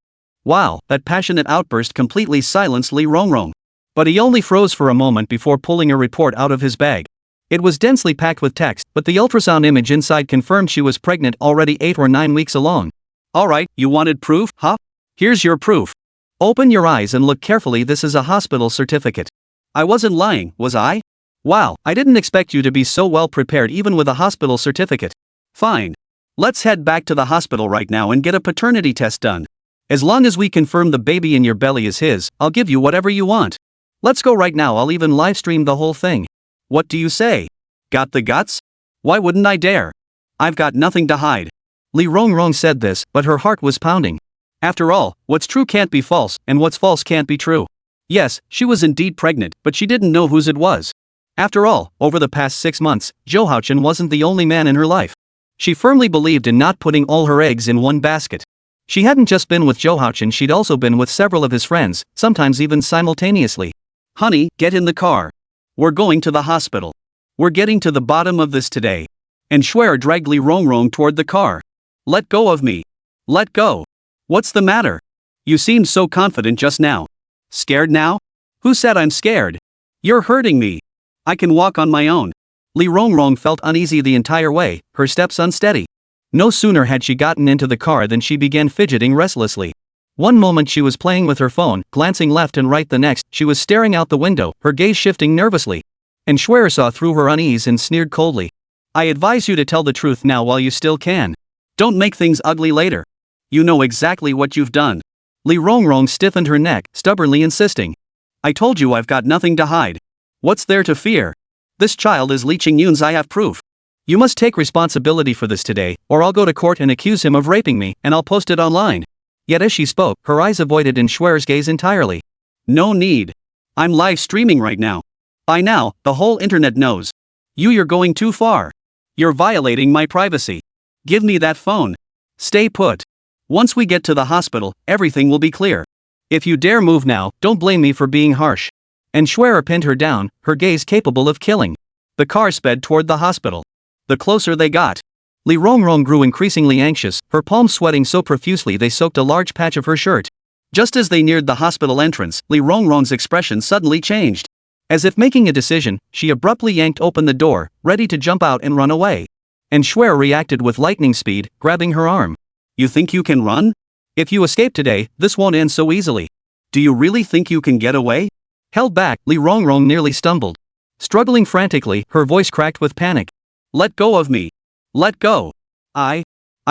Wow, that passionate outburst completely silenced Li Rongrong. But he only froze for a moment before pulling a report out of his bag. It was densely packed with text, but the ultrasound image inside confirmed she was pregnant, already 8 or 9 weeks along. Alright, you wanted proof, huh? Here's your proof. Open your eyes and look carefully, this is a hospital certificate. I wasn't lying, was I? Wow, I didn't expect you to be so well prepared even with a hospital certificate. Fine. Let's head back to the hospital right now and get a paternity test done. As long as we confirm the baby in your belly is his, I'll give you whatever you want. Let's go right now, I'll even live stream the whole thing. What do you say? Got the guts? Why wouldn't I dare? I've got nothing to hide. Li Rongrong said this, but her heart was pounding. After all, what's true can't be false, and what's false can't be true. Yes, she was indeed pregnant, but she didn't know whose it was. After all, over the past 6 months, Zhou Haochen wasn't the only man in her life. She firmly believed in not putting all her eggs in one basket. She hadn't just been with Zhou Haochen, she'd also been with several of his friends, sometimes even simultaneously. Honey, get in the car. We're going to the hospital. We're getting to the bottom of this today. And Schwer dragged Li Rongrong toward the car. Let go of me. Let go. What's the matter? You seemed so confident just now. Scared now? Who said I'm scared? You're hurting me. I can walk on my own. Li Rongrong felt uneasy the entire way, her steps unsteady. No sooner had she gotten into the car than she began fidgeting restlessly. One moment she was playing with her phone, glancing left and right, the next, she was staring out the window, her gaze shifting nervously. And Schwer saw through her unease and sneered coldly. I advise you to tell the truth now while you still can. Don't make things ugly later. You know exactly what you've done. Li Rongrong stiffened her neck, stubbornly insisting. I told you I've got nothing to hide. What's there to fear? This child is Li Qingyun's, I have proof. You must take responsibility for this today, or I'll go to court and accuse him of raping me, and I'll post it online. Yet as she spoke, her eyes avoided in Schwer's gaze entirely. No need. I'm live streaming right now. By now, the whole internet knows. You're going too far. You're violating my privacy. Give me that phone. Stay put. Once we get to the hospital, everything will be clear. If you dare move now, don't blame me for being harsh. And Schwer pinned her down, her gaze capable of killing. The car sped toward the hospital. The closer they got, Li Rongrong grew increasingly anxious, her palms sweating so profusely they soaked a large patch of her shirt. Just as they neared the hospital entrance, Li Rongrong's expression suddenly changed. As if making a decision, she abruptly yanked open the door, ready to jump out and run away. And Schwer reacted with lightning speed, grabbing her arm. You think you can run? If you escape today, this won't end so easily. Do you really think you can get away? Held back, Li Rongrong nearly stumbled. Struggling frantically, her voice cracked with panic. Let go of me. Let go. I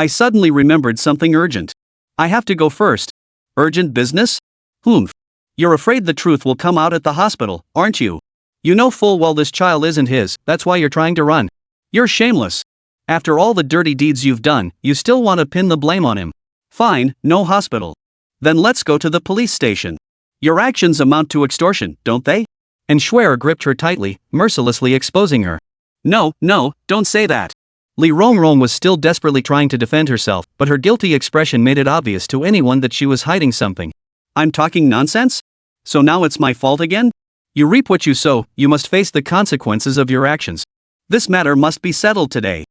suddenly remembered something urgent. I have to go first. Urgent business? Humph. You're afraid the truth will come out at the hospital, aren't you? You know full well this child isn't his, that's why you're trying to run. You're shameless. After all the dirty deeds you've done, you still want to pin the blame on him. Fine, no hospital. Then let's go to the police station. Your actions amount to extortion, don't they? And Schwer gripped her tightly, mercilessly exposing her. No, don't say that. Li Rongrong was still desperately trying to defend herself, but her guilty expression made it obvious to anyone that she was hiding something. I'm talking nonsense? So now it's my fault again? You reap what you sow, you must face the consequences of your actions. This matter must be settled today.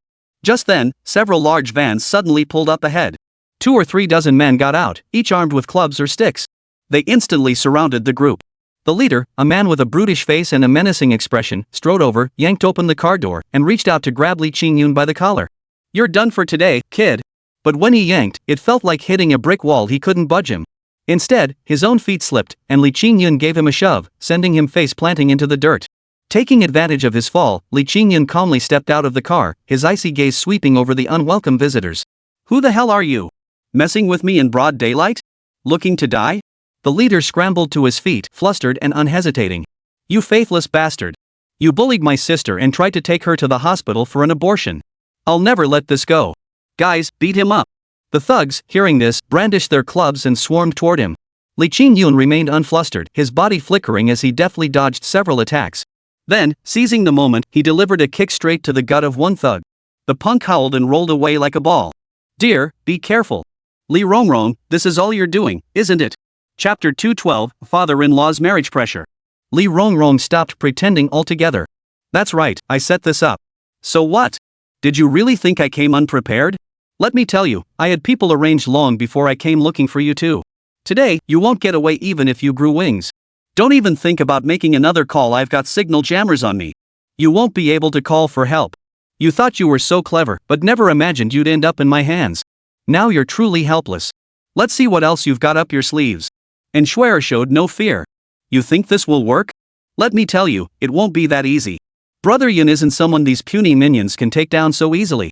Just then, several large vans suddenly pulled up ahead. 2 or 3 dozen men got out, each armed with clubs or sticks. They instantly surrounded the group. The leader, a man with a brutish face and a menacing expression, strode over, yanked open the car door, and reached out to grab Li Qingyun by the collar. You're done for today, kid. But when he yanked, it felt like hitting a brick wall. He couldn't budge him. Instead, his own feet slipped, and Li Qingyun gave him a shove, sending him face-planting into the dirt. Taking advantage of his fall, Li Qingyun calmly stepped out of the car, his icy gaze sweeping over the unwelcome visitors. Who the hell are you? Messing with me in broad daylight? Looking to die? The leader scrambled to his feet, flustered and unhesitating. You faithless bastard. You bullied my sister and tried to take her to the hospital for an abortion. I'll never let this go. Guys, beat him up. The thugs, hearing this, brandished their clubs and swarmed toward him. Li Qingyun remained unflustered, his body flickering as he deftly dodged several attacks. Then, seizing the moment, he delivered a kick straight to the gut of one thug. The punk howled and rolled away like a ball. Dear, be careful. Li Rongrong, this is all you're doing, isn't it? Chapter 212, Father-in-law's Marriage Pressure. Li Rongrong stopped pretending altogether. That's right, I set this up. So what? Did you really think I came unprepared? Let me tell you, I had people arranged long before I came looking for you too. Today, you won't get away even if you grew wings. Don't even think about making another call, I've got signal jammers on me. You won't be able to call for help. You thought you were so clever, but never imagined you'd end up in my hands. Now you're truly helpless. Let's see what else you've got up your sleeves. And Schwer showed no fear. You think this will work? Let me tell you, it won't be that easy. Brother Yun isn't someone these puny minions can take down so easily.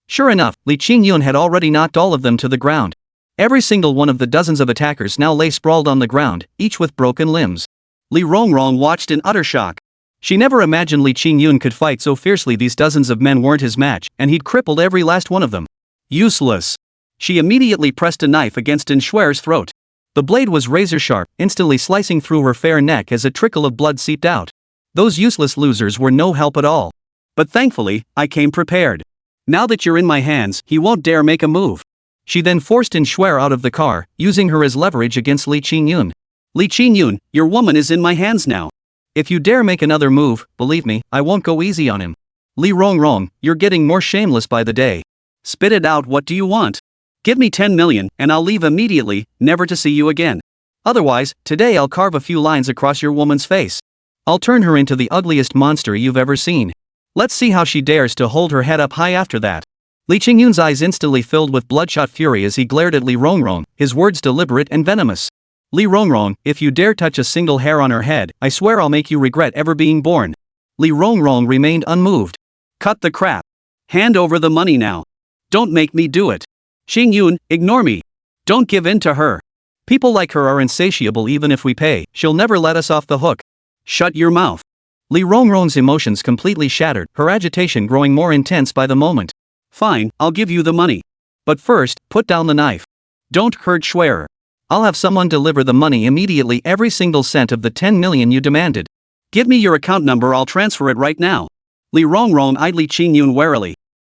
Sure enough, Li Qingyun had already knocked all of them to the ground. Every single one of the dozens of attackers now lay sprawled on the ground, each with broken limbs. Li Rongrong watched in utter shock. She never imagined Li Qingyun could fight so fiercely. These dozens of men weren't his match, and he'd crippled every last one of them. Useless. She immediately pressed a knife against Shuer's throat. The blade was razor-sharp, instantly slicing through her fair neck as a trickle of blood seeped out. Those useless losers were no help at all. But thankfully, I came prepared. Now that you're in my hands, he won't dare make a move. She then forced Shuer out of the car, using her as leverage against Li Qingyun. Li Qingyun, your woman is in my hands now. If you dare make another move, believe me, I won't go easy on him. Li Rongrong, you're getting more shameless by the day. Spit it out. What do you want? Give me 10 million, and I'll leave immediately, never to see you again. Otherwise, today I'll carve a few lines across your woman's face. I'll turn her into the ugliest monster you've ever seen. Let's see how she dares to hold her head up high after that. Li Qingyun's eyes instantly filled with bloodshot fury as he glared at Li Rongrong, his words deliberate and venomous. Li Rongrong, if you dare touch a single hair on her head, I swear I'll make you regret ever being born. Li Rongrong remained unmoved. Cut the crap. Hand over the money now. Don't make me do it. Qingyun, ignore me. Don't give in to her. People like her are insatiable. Even if we pay, she'll never let us off the hook. Shut your mouth. Li Rongrong's emotions completely shattered, her agitation growing more intense by the moment. Fine, I'll give you the money. But first, put down the knife. Don't hurt Shuer. I'll have someone deliver the money immediately, every single cent of the 10 million you demanded. Give me your account number, I'll transfer it right now. Li Rongrong eyed Li Qingyun warily.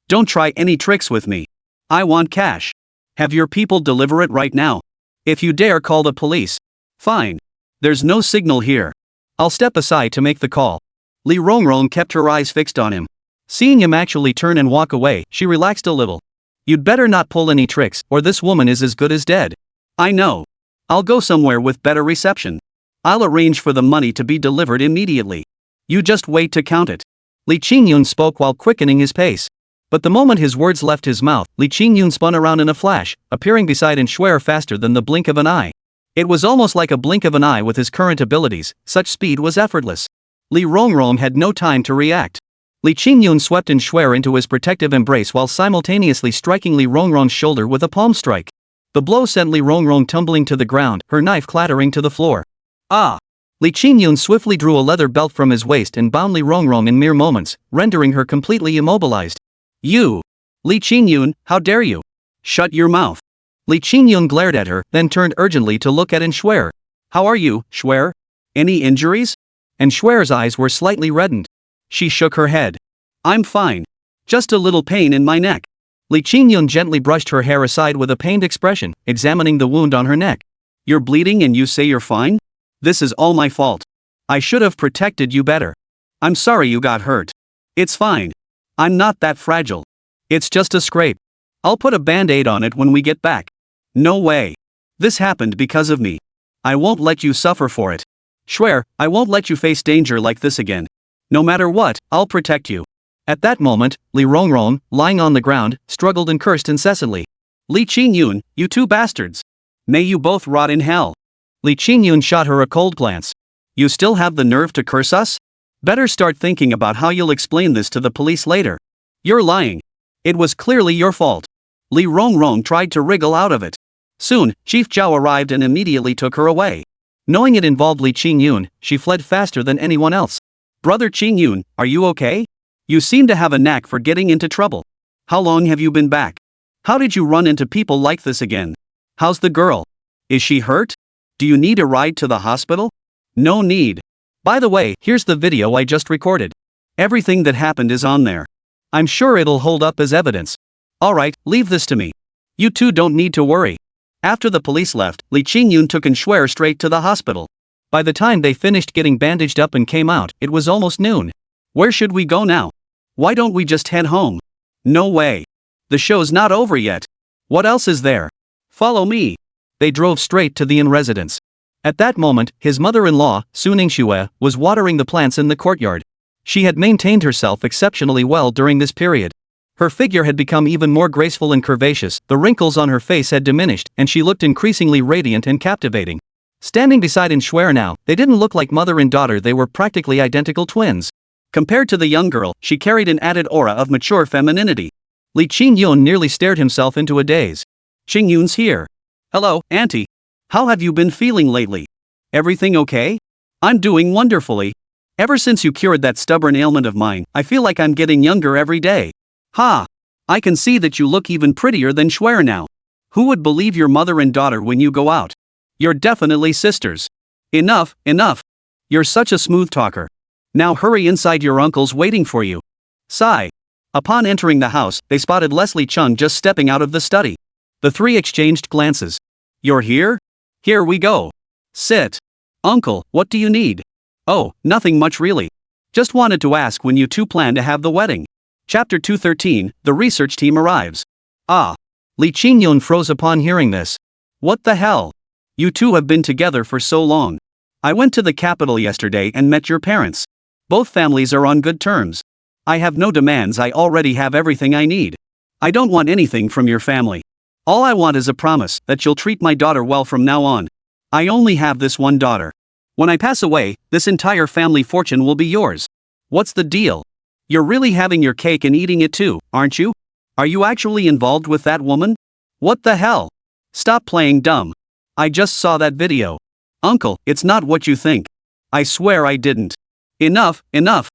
Don't try any tricks with me. I want cash. Have your people deliver it right now. If you dare call the police. Fine. There's no signal here. I'll step aside to make the call. Li Rongrong kept her eyes fixed on him. Seeing him actually turn and walk away, she relaxed a little. You'd better not pull any tricks, or this woman is as good as dead. I know. I'll go somewhere with better reception. I'll arrange for the money to be delivered immediately. You just wait to count it. Li Qingyun spoke while quickening his pace. But the moment his words left his mouth, Li Qingyun spun around in a flash, appearing beside Shuer faster than the blink of an eye. It was almost like a blink of an eye with his current abilities, such speed was effortless. Li Rongrong had no time to react. Li Qingyun swept Shuer into his protective embrace while simultaneously striking Li Rongrong's shoulder with a palm strike. The blow sent Li Rongrong tumbling to the ground, her knife clattering to the floor. Ah! Li Qingyun swiftly drew a leather belt from his waist and bound Li Rongrong in mere moments, rendering her completely immobilized. You! Li Qingyun, how dare you? Shut your mouth. Li Qingyun glared at her, then turned urgently to look at Shuer. How are you, Shuer? Any injuries? Shuer's eyes were slightly reddened. She shook her head. I'm fine. Just a little pain in my neck. Li Qingyun gently brushed her hair aside with a pained expression, examining the wound on her neck. You're bleeding and you say you're fine? This is all my fault. I should have protected you better. I'm sorry you got hurt. It's fine. I'm not that fragile. It's just a scrape. I'll put a band-aid on it when we get back. No way. This happened because of me. I won't let you suffer for it. Shuer, I won't let you face danger like this again. No matter what, I'll protect you. At that moment, Li Rongrong, lying on the ground, struggled and cursed incessantly. Li Qingyun, you two bastards. May you both rot in hell. Li Qingyun shot her a cold glance. You still have the nerve to curse us? Better start thinking about how you'll explain this to the police later. You're lying. It was clearly your fault. Li Rongrong tried to wriggle out of it. Soon, Chief Zhao arrived and immediately took her away. Knowing it involved Li Qingyun, she fled faster than anyone else. Brother Qingyun, are you okay? You seem to have a knack for getting into trouble. How long have you been back? How did you run into people like this again? How's the girl? Is she hurt? Do you need a ride to the hospital? No need. By the way, here's the video I just recorded. Everything that happened is on there. I'm sure it'll hold up as evidence. Alright, leave this to me. You two don't need to worry. After the police left, Li Qingyun took Shuer straight to the hospital. By the time they finished getting bandaged up and came out, it was almost noon. Where should we go now? Why don't we just head home? No way. The show's not over yet. What else is there? Follow me. They drove straight to the inn residence. At that moment, his mother-in-law, Su Ningxue, was watering the plants in the courtyard. She had maintained herself exceptionally well during this period. Her figure had become even more graceful and curvaceous, the wrinkles on her face had diminished, and she looked increasingly radiant and captivating. Standing beside Shuer now, they didn't look like mother and daughter, they were practically identical twins. Compared to the young girl, she carried an added aura of mature femininity. Li Qingyun nearly stared himself into a daze. Qingyun's here. Hello, Auntie. How have you been feeling lately? Everything okay? I'm doing wonderfully. Ever since you cured that stubborn ailment of mine, I feel like I'm getting younger every day. Ha! I can see that you look even prettier than Schwer now. Who would believe your mother and daughter when you go out? You're definitely sisters. Enough, enough. You're such a smooth talker. Now hurry inside, your uncle's waiting for you. Sigh. Upon entering the house, they spotted Leslie Chung just stepping out of the study. The three exchanged glances. You're here? Here we go. Sit. Uncle, what do you need? Oh, nothing much really. Just wanted to ask when you two plan to have the wedding. Chapter 213, the research team arrives. Ah. Li Qingyun froze upon hearing this. What the hell? You two have been together for so long. I went to the capital yesterday and met your parents. Both families are on good terms. I have no demands, I already have everything I need. I don't want anything from your family. All I want is a promise that you'll treat my daughter well from now on. I only have this one daughter. When I pass away, this entire family fortune will be yours. What's the deal? You're really having your cake and eating it too, aren't you? Are you actually involved with that woman? What the hell? Stop playing dumb. I just saw that video. Uncle, it's not what you think. I swear I didn't. Enough, enough.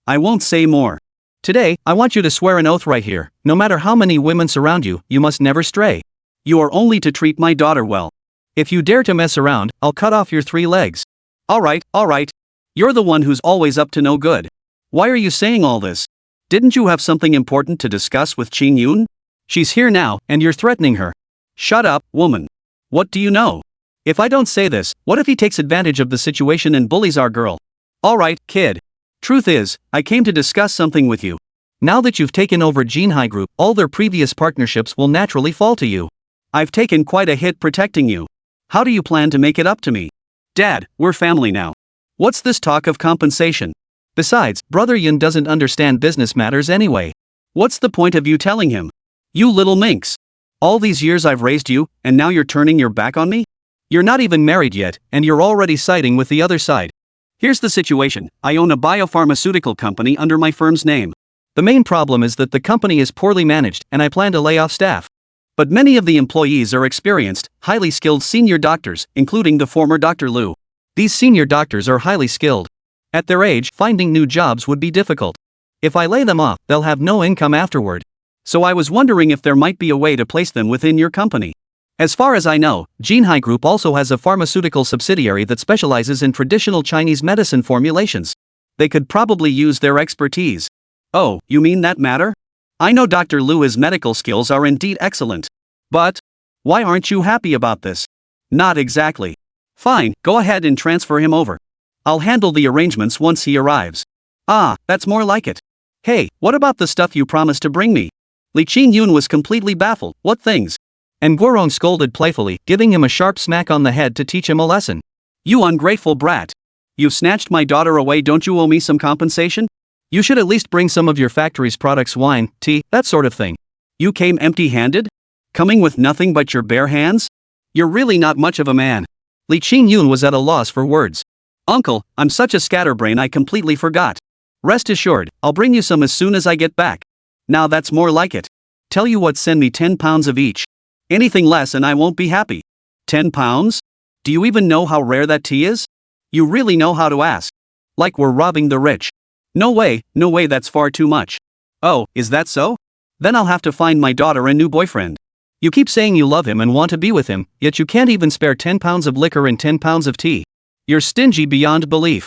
I won't say more. Today, I want you to swear an oath right here. No matter how many women surround you, you must never stray. You are only to treat my daughter well. If you dare to mess around, I'll cut off your 3 legs. Alright. You're the one who's always up to no good. Why are you saying all this? Didn't you have something important to discuss with Qingyun? She's here now, and you're threatening her. Shut up, woman. What do you know? If I don't say this, what if he takes advantage of the situation and bullies our girl? Alright, kid. Truth is, I came to discuss something with you. Now that you've taken over Jinhai Group, all their previous partnerships will naturally fall to you. I've taken quite a hit protecting you. How do you plan to make it up to me? Dad, we're family now. What's this talk of compensation? Besides, Brother Yun doesn't understand business matters anyway. What's the point of you telling him? You little minx. All these years I've raised you, and now you're turning your back on me? You're not even married yet, and you're already siding with the other side. Here's the situation. I own a biopharmaceutical company under my firm's name. The main problem is that the company is poorly managed, and I plan to lay off staff. But many of the employees are experienced, highly skilled senior doctors, including the former Dr. Liu. These senior doctors are highly skilled. At their age, finding new jobs would be difficult. If I lay them off, they'll have no income afterward. So I was wondering if there might be a way to place them within your company. As far as I know, Jinhai Group also has a pharmaceutical subsidiary that specializes in traditional Chinese medicine formulations. They could probably use their expertise. Oh, you mean that matter? I know Dr. Liu's medical skills are indeed excellent. But why aren't you happy about this? Not exactly. Fine, go ahead and transfer him over. I'll handle the arrangements once he arrives. Ah, that's more like it. Hey, what about the stuff you promised to bring me? Li Qingyun was completely baffled. What things? And Guorong scolded playfully, giving him a sharp smack on the head to teach him a lesson. You ungrateful brat. You've snatched my daughter away, don't you owe me some compensation? You should at least bring some of your factory's products, wine, tea, that sort of thing. You came empty-handed? Coming with nothing but your bare hands? You're really not much of a man. Li Qingyun was at a loss for words. Uncle, I'm such a scatterbrain I completely forgot. Rest assured, I'll bring you some as soon as I get back. Now that's more like it. Tell you what, send me 10 pounds of each. Anything less and I won't be happy. 10 pounds? Do you even know how rare that tea is? You really know how to ask. Like we're robbing the rich. No way, that's far too much. Oh, is that so? Then I'll have to find my daughter a new boyfriend. You keep saying you love him and want to be with him, yet you can't even spare 10 pounds of liquor and 10 pounds of tea. You're stingy beyond belief.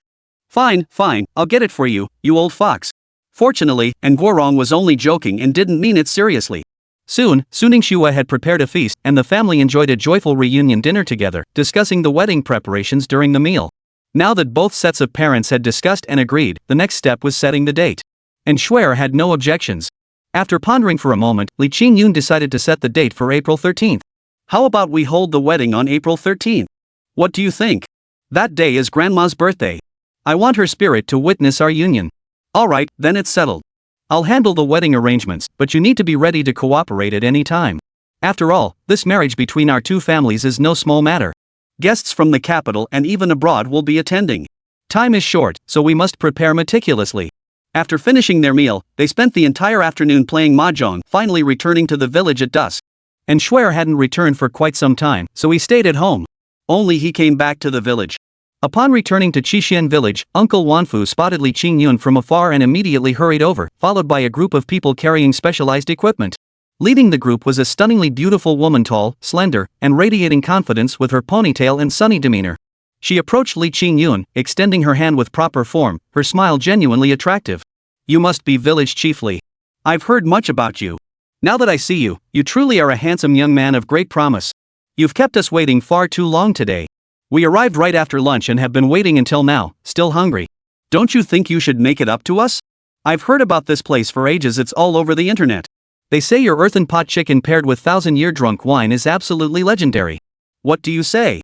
Fine, I'll get it for you, you old fox. Fortunately, and Guorong was only joking and didn't mean it seriously. Soon, Suning Shua had prepared a feast, and the family enjoyed a joyful reunion dinner together, discussing the wedding preparations during the meal. Now that both sets of parents had discussed and agreed, the next step was setting the date. And Schwer had no objections. After pondering for a moment, Li Qingyun decided to set the date for April 13th. How about we hold the wedding on April 13th? What do you think? That day is Grandma's birthday. I want her spirit to witness our union. Alright, then it's settled. I'll handle the wedding arrangements, but you need to be ready to cooperate at any time. After all, this marriage between our two families is no small matter. Guests from the capital and even abroad will be attending. Time is short, so we must prepare meticulously. After finishing their meal, they spent the entire afternoon playing mahjong, finally returning to the village at dusk. And Schwer hadn't returned for quite some time, so he stayed at home. Only he came back to the village. Upon returning to Qixuan village, Uncle Wanfu spotted Li Qingyun from afar and immediately hurried over, followed by a group of people carrying specialized equipment. Leading the group was a stunningly beautiful woman, tall, slender, and radiating confidence with her ponytail and sunny demeanor. She approached Li Qingyun, extending her hand with proper form, her smile genuinely attractive. "You must be village chief Li. I've heard much about you. Now that I see you, you truly are a handsome young man of great promise. You've kept us waiting far too long today. We arrived right after lunch and have been waiting until now, still hungry. Don't you think you should make it up to us? I've heard about this place for ages, it's all over the internet. They say your earthen pot chicken paired with 1,000-year drunk wine is absolutely legendary. What do you say?"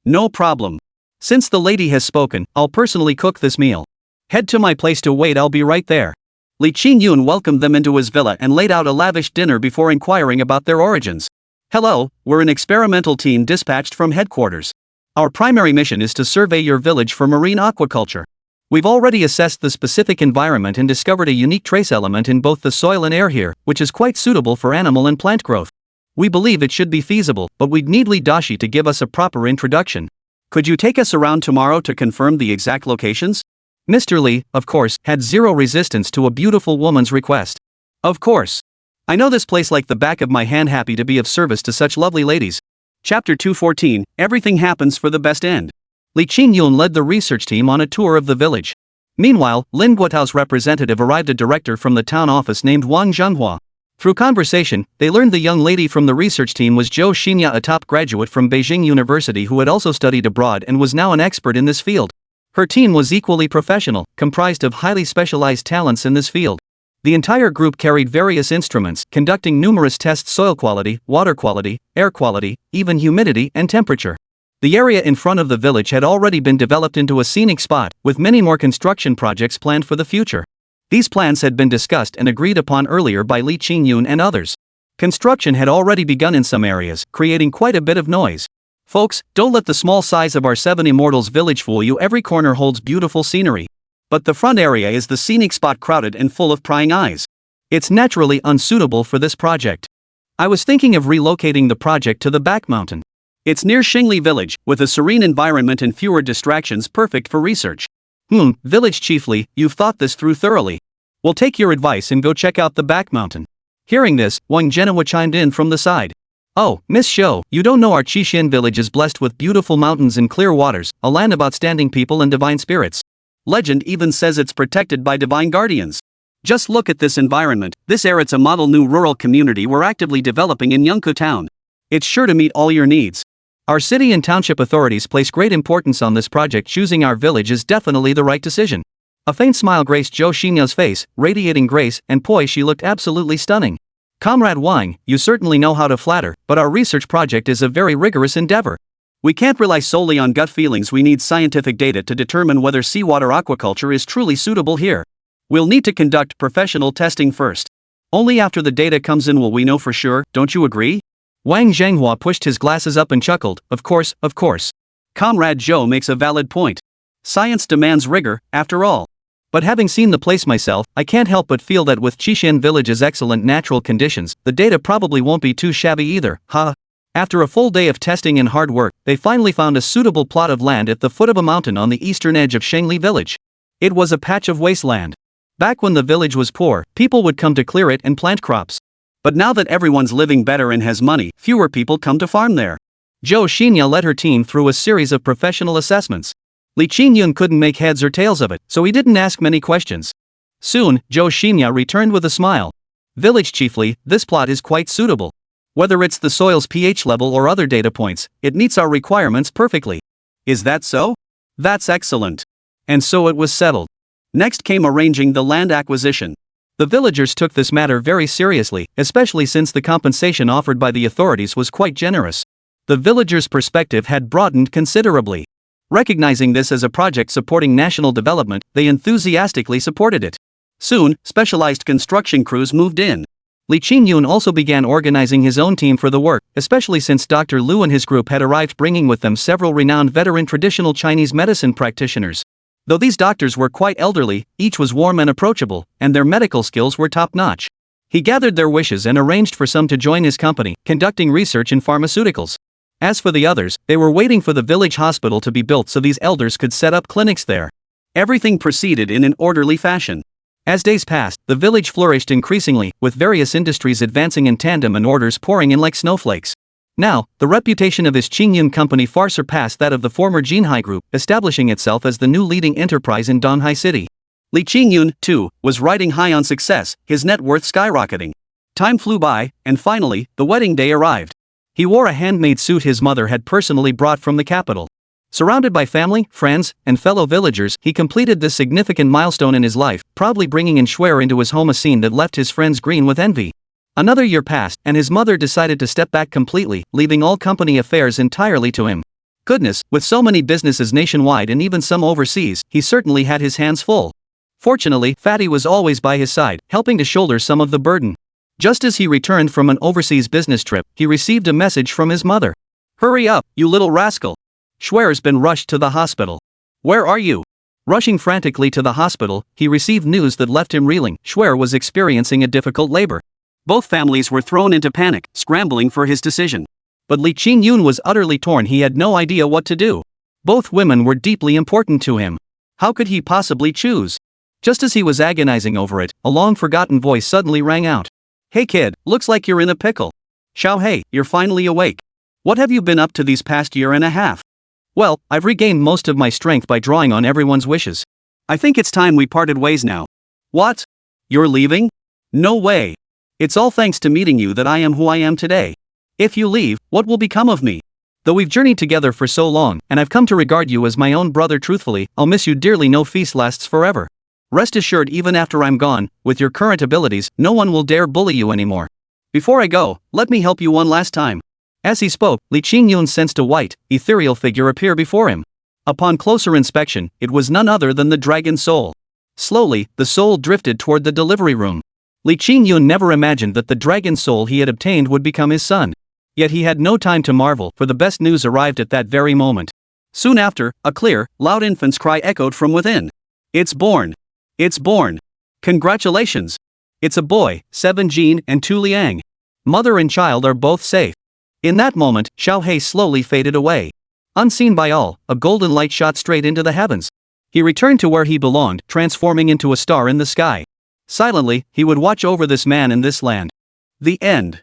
"No problem. Since the lady has spoken, I'll personally cook this meal. Head to my place to wait, I'll be right there." Li Qingyun welcomed them into his villa and laid out a lavish dinner before inquiring about their origins. "Hello, we're an experimental team dispatched from headquarters. Our primary mission is to survey your village for marine aquaculture. We've already assessed the specific environment and discovered a unique trace element in both the soil and air here, which is quite suitable for animal and plant growth. We believe it should be feasible, but we'd need Li Dashi to give us a proper introduction. Could you take us around tomorrow to confirm the exact locations?" Mr. Li, of course, had zero resistance to a beautiful woman's request. "Of course. I know this place like the back of my hand, happy to be of service to such lovely ladies." Chapter 214, Everything Happens for the Best End. Li Qingyun led the research team on a tour of the village. Meanwhile, Lin Guotao's representative arrived, a director from the town office named Wang Zhenghua. Through conversation, they learned the young lady from the research team was Zhou Xinya, a top graduate from Beijing University who had also studied abroad and was now an expert in this field. Her team was equally professional, comprised of highly specialized talents in this field. The entire group carried various instruments, conducting numerous tests: soil quality, water quality, air quality, even humidity and temperature. The area in front of the village had already been developed into a scenic spot, with many more construction projects planned for the future. These plans had been discussed and agreed upon earlier by Li Qingyun and others. Construction had already begun in some areas, creating quite a bit of noise. "Folks, don't let the small size of our 7 Immortals village fool you. Every corner holds beautiful scenery. But the front area is the scenic spot, crowded and full of prying eyes. It's naturally unsuitable for this project. I was thinking of relocating the project to the back mountain. It's near Xingli village, with a serene environment and fewer distractions, perfect for research." Village chief Li, you've thought this through thoroughly. We'll take your advice and go check out the back mountain. Hearing this, Wang Zhenghua chimed in from the side. "Oh, Miss Shou, you don't know our Qixuan village is blessed with beautiful mountains and clear waters, a land of outstanding people and divine spirits. Legend even says it's protected by divine guardians. Just look at this environment. This air, it's a model new rural community we're actively developing in Yangkou town. It's sure to meet all your needs. Our city and township authorities place great importance on this project. Choosing our village is definitely the right decision." A faint smile graced Zhou Xinya's face, radiating grace and poise. She looked absolutely stunning. "Comrade Wang, you certainly know how to flatter, but our research project is a very rigorous endeavor. We can't rely solely on gut feelings. We need scientific data to determine whether seawater aquaculture is truly suitable here. We'll need to conduct professional testing first. Only after the data comes in will we know for sure, don't you agree?" Wang Zhenghua pushed his glasses up and chuckled. Of course. Comrade Zhou makes a valid point. Science demands rigor, after all. But having seen the place myself, I can't help but feel that with Qixuan village's excellent natural conditions, the data probably won't be too shabby either. After a full day of testing and hard work, they finally found a suitable plot of land at the foot of a mountain on the eastern edge of Xingli village. It was a patch of wasteland. Back when the village was poor, people would come to clear it and plant crops. But now that everyone's living better and has money, fewer people come to farm there. Zhou Xinya led her team through a series of professional assessments. Li Qingyun couldn't make heads or tails of it, so he didn't ask many questions. Soon, Zhou Xinya returned with a smile. "Village chief Li, this plot is quite suitable. Whether it's the soil's pH level or other data points, it meets our requirements perfectly." "Is that so? That's excellent." And so it was settled. Next came arranging the land acquisition. The villagers took this matter very seriously, especially since the compensation offered by the authorities was quite generous. The villagers' perspective had broadened considerably. Recognizing this as a project supporting national development, they enthusiastically supported it. Soon, specialized construction crews moved in. Li Qingyun also began organizing his own team for the work, especially since Dr. Lu and his group had arrived, bringing with them several renowned veteran traditional Chinese medicine practitioners. Though these doctors were quite elderly, each was warm and approachable, and their medical skills were top-notch. He gathered their wishes and arranged for some to join his company, conducting research in pharmaceuticals. As for the others, they were waiting for the village hospital to be built so these elders could set up clinics there. Everything proceeded in an orderly fashion. As days passed, the village flourished increasingly, with various industries advancing in tandem and orders pouring in like snowflakes. Now, the reputation of his Qingyun company far surpassed that of the former Jinhai group, establishing itself as the new leading enterprise in Donghai City. Li Qingyun, too, was riding high on success, his net worth skyrocketing. Time flew by, and finally, the wedding day arrived. He wore a handmade suit his mother had personally brought from the capital. Surrounded by family, friends, and fellow villagers, he completed this significant milestone in his life, proudly bringing in Schwer into his home, a scene that left his friends green with envy. Another year passed, and his mother decided to step back completely, leaving all company affairs entirely to him. Goodness, with so many businesses nationwide and even some overseas, he certainly had his hands full. Fortunately, Fatty was always by his side, helping to shoulder some of the burden. Just as he returned from an overseas business trip, he received a message from his mother. "Hurry up, you little rascal! Schwer's been rushed to the hospital." "Where are you?" Rushing frantically to the hospital, he received news that left him reeling. Schwer was experiencing a difficult labor. Both families were thrown into panic, scrambling for his decision. But Li Qingyun was utterly torn. He had no idea what to do. Both women were deeply important to him. How could he possibly choose? Just as he was agonizing over it, a long-forgotten voice suddenly rang out. "Hey kid, looks like you're in a pickle. Xiaohei, you're finally awake. What have you been up to these past year and a half?" "Well, I've regained most of my strength by drawing on everyone's wishes. I think it's time we parted ways now." "What? You're leaving? No way. It's all thanks to meeting you that I am who I am today. If you leave, what will become of me? Though we've journeyed together for so long, and I've come to regard you as my own brother truthfully, I'll miss you dearly. No feast lasts forever. Rest assured, even after I'm gone, with your current abilities, no one will dare bully you anymore. Before I go, let me help you one last time." As he spoke, Li Qingyun sensed a white, ethereal figure appear before him. Upon closer inspection, it was none other than the dragon soul. Slowly, the soul drifted toward the delivery room. Li Qingyun never imagined that the dragon soul he had obtained would become his son. Yet he had no time to marvel, for the best news arrived at that very moment. Soon after, a clear, loud infant's cry echoed from within. "It's born! It's born! Congratulations! It's a boy, 7 Jin and 2 Liang. Mother and child are both safe." In that moment, Xiaohei slowly faded away. Unseen by all, a golden light shot straight into the heavens. He returned to where he belonged, transforming into a star in the sky. Silently, he would watch over this man and this land. The end.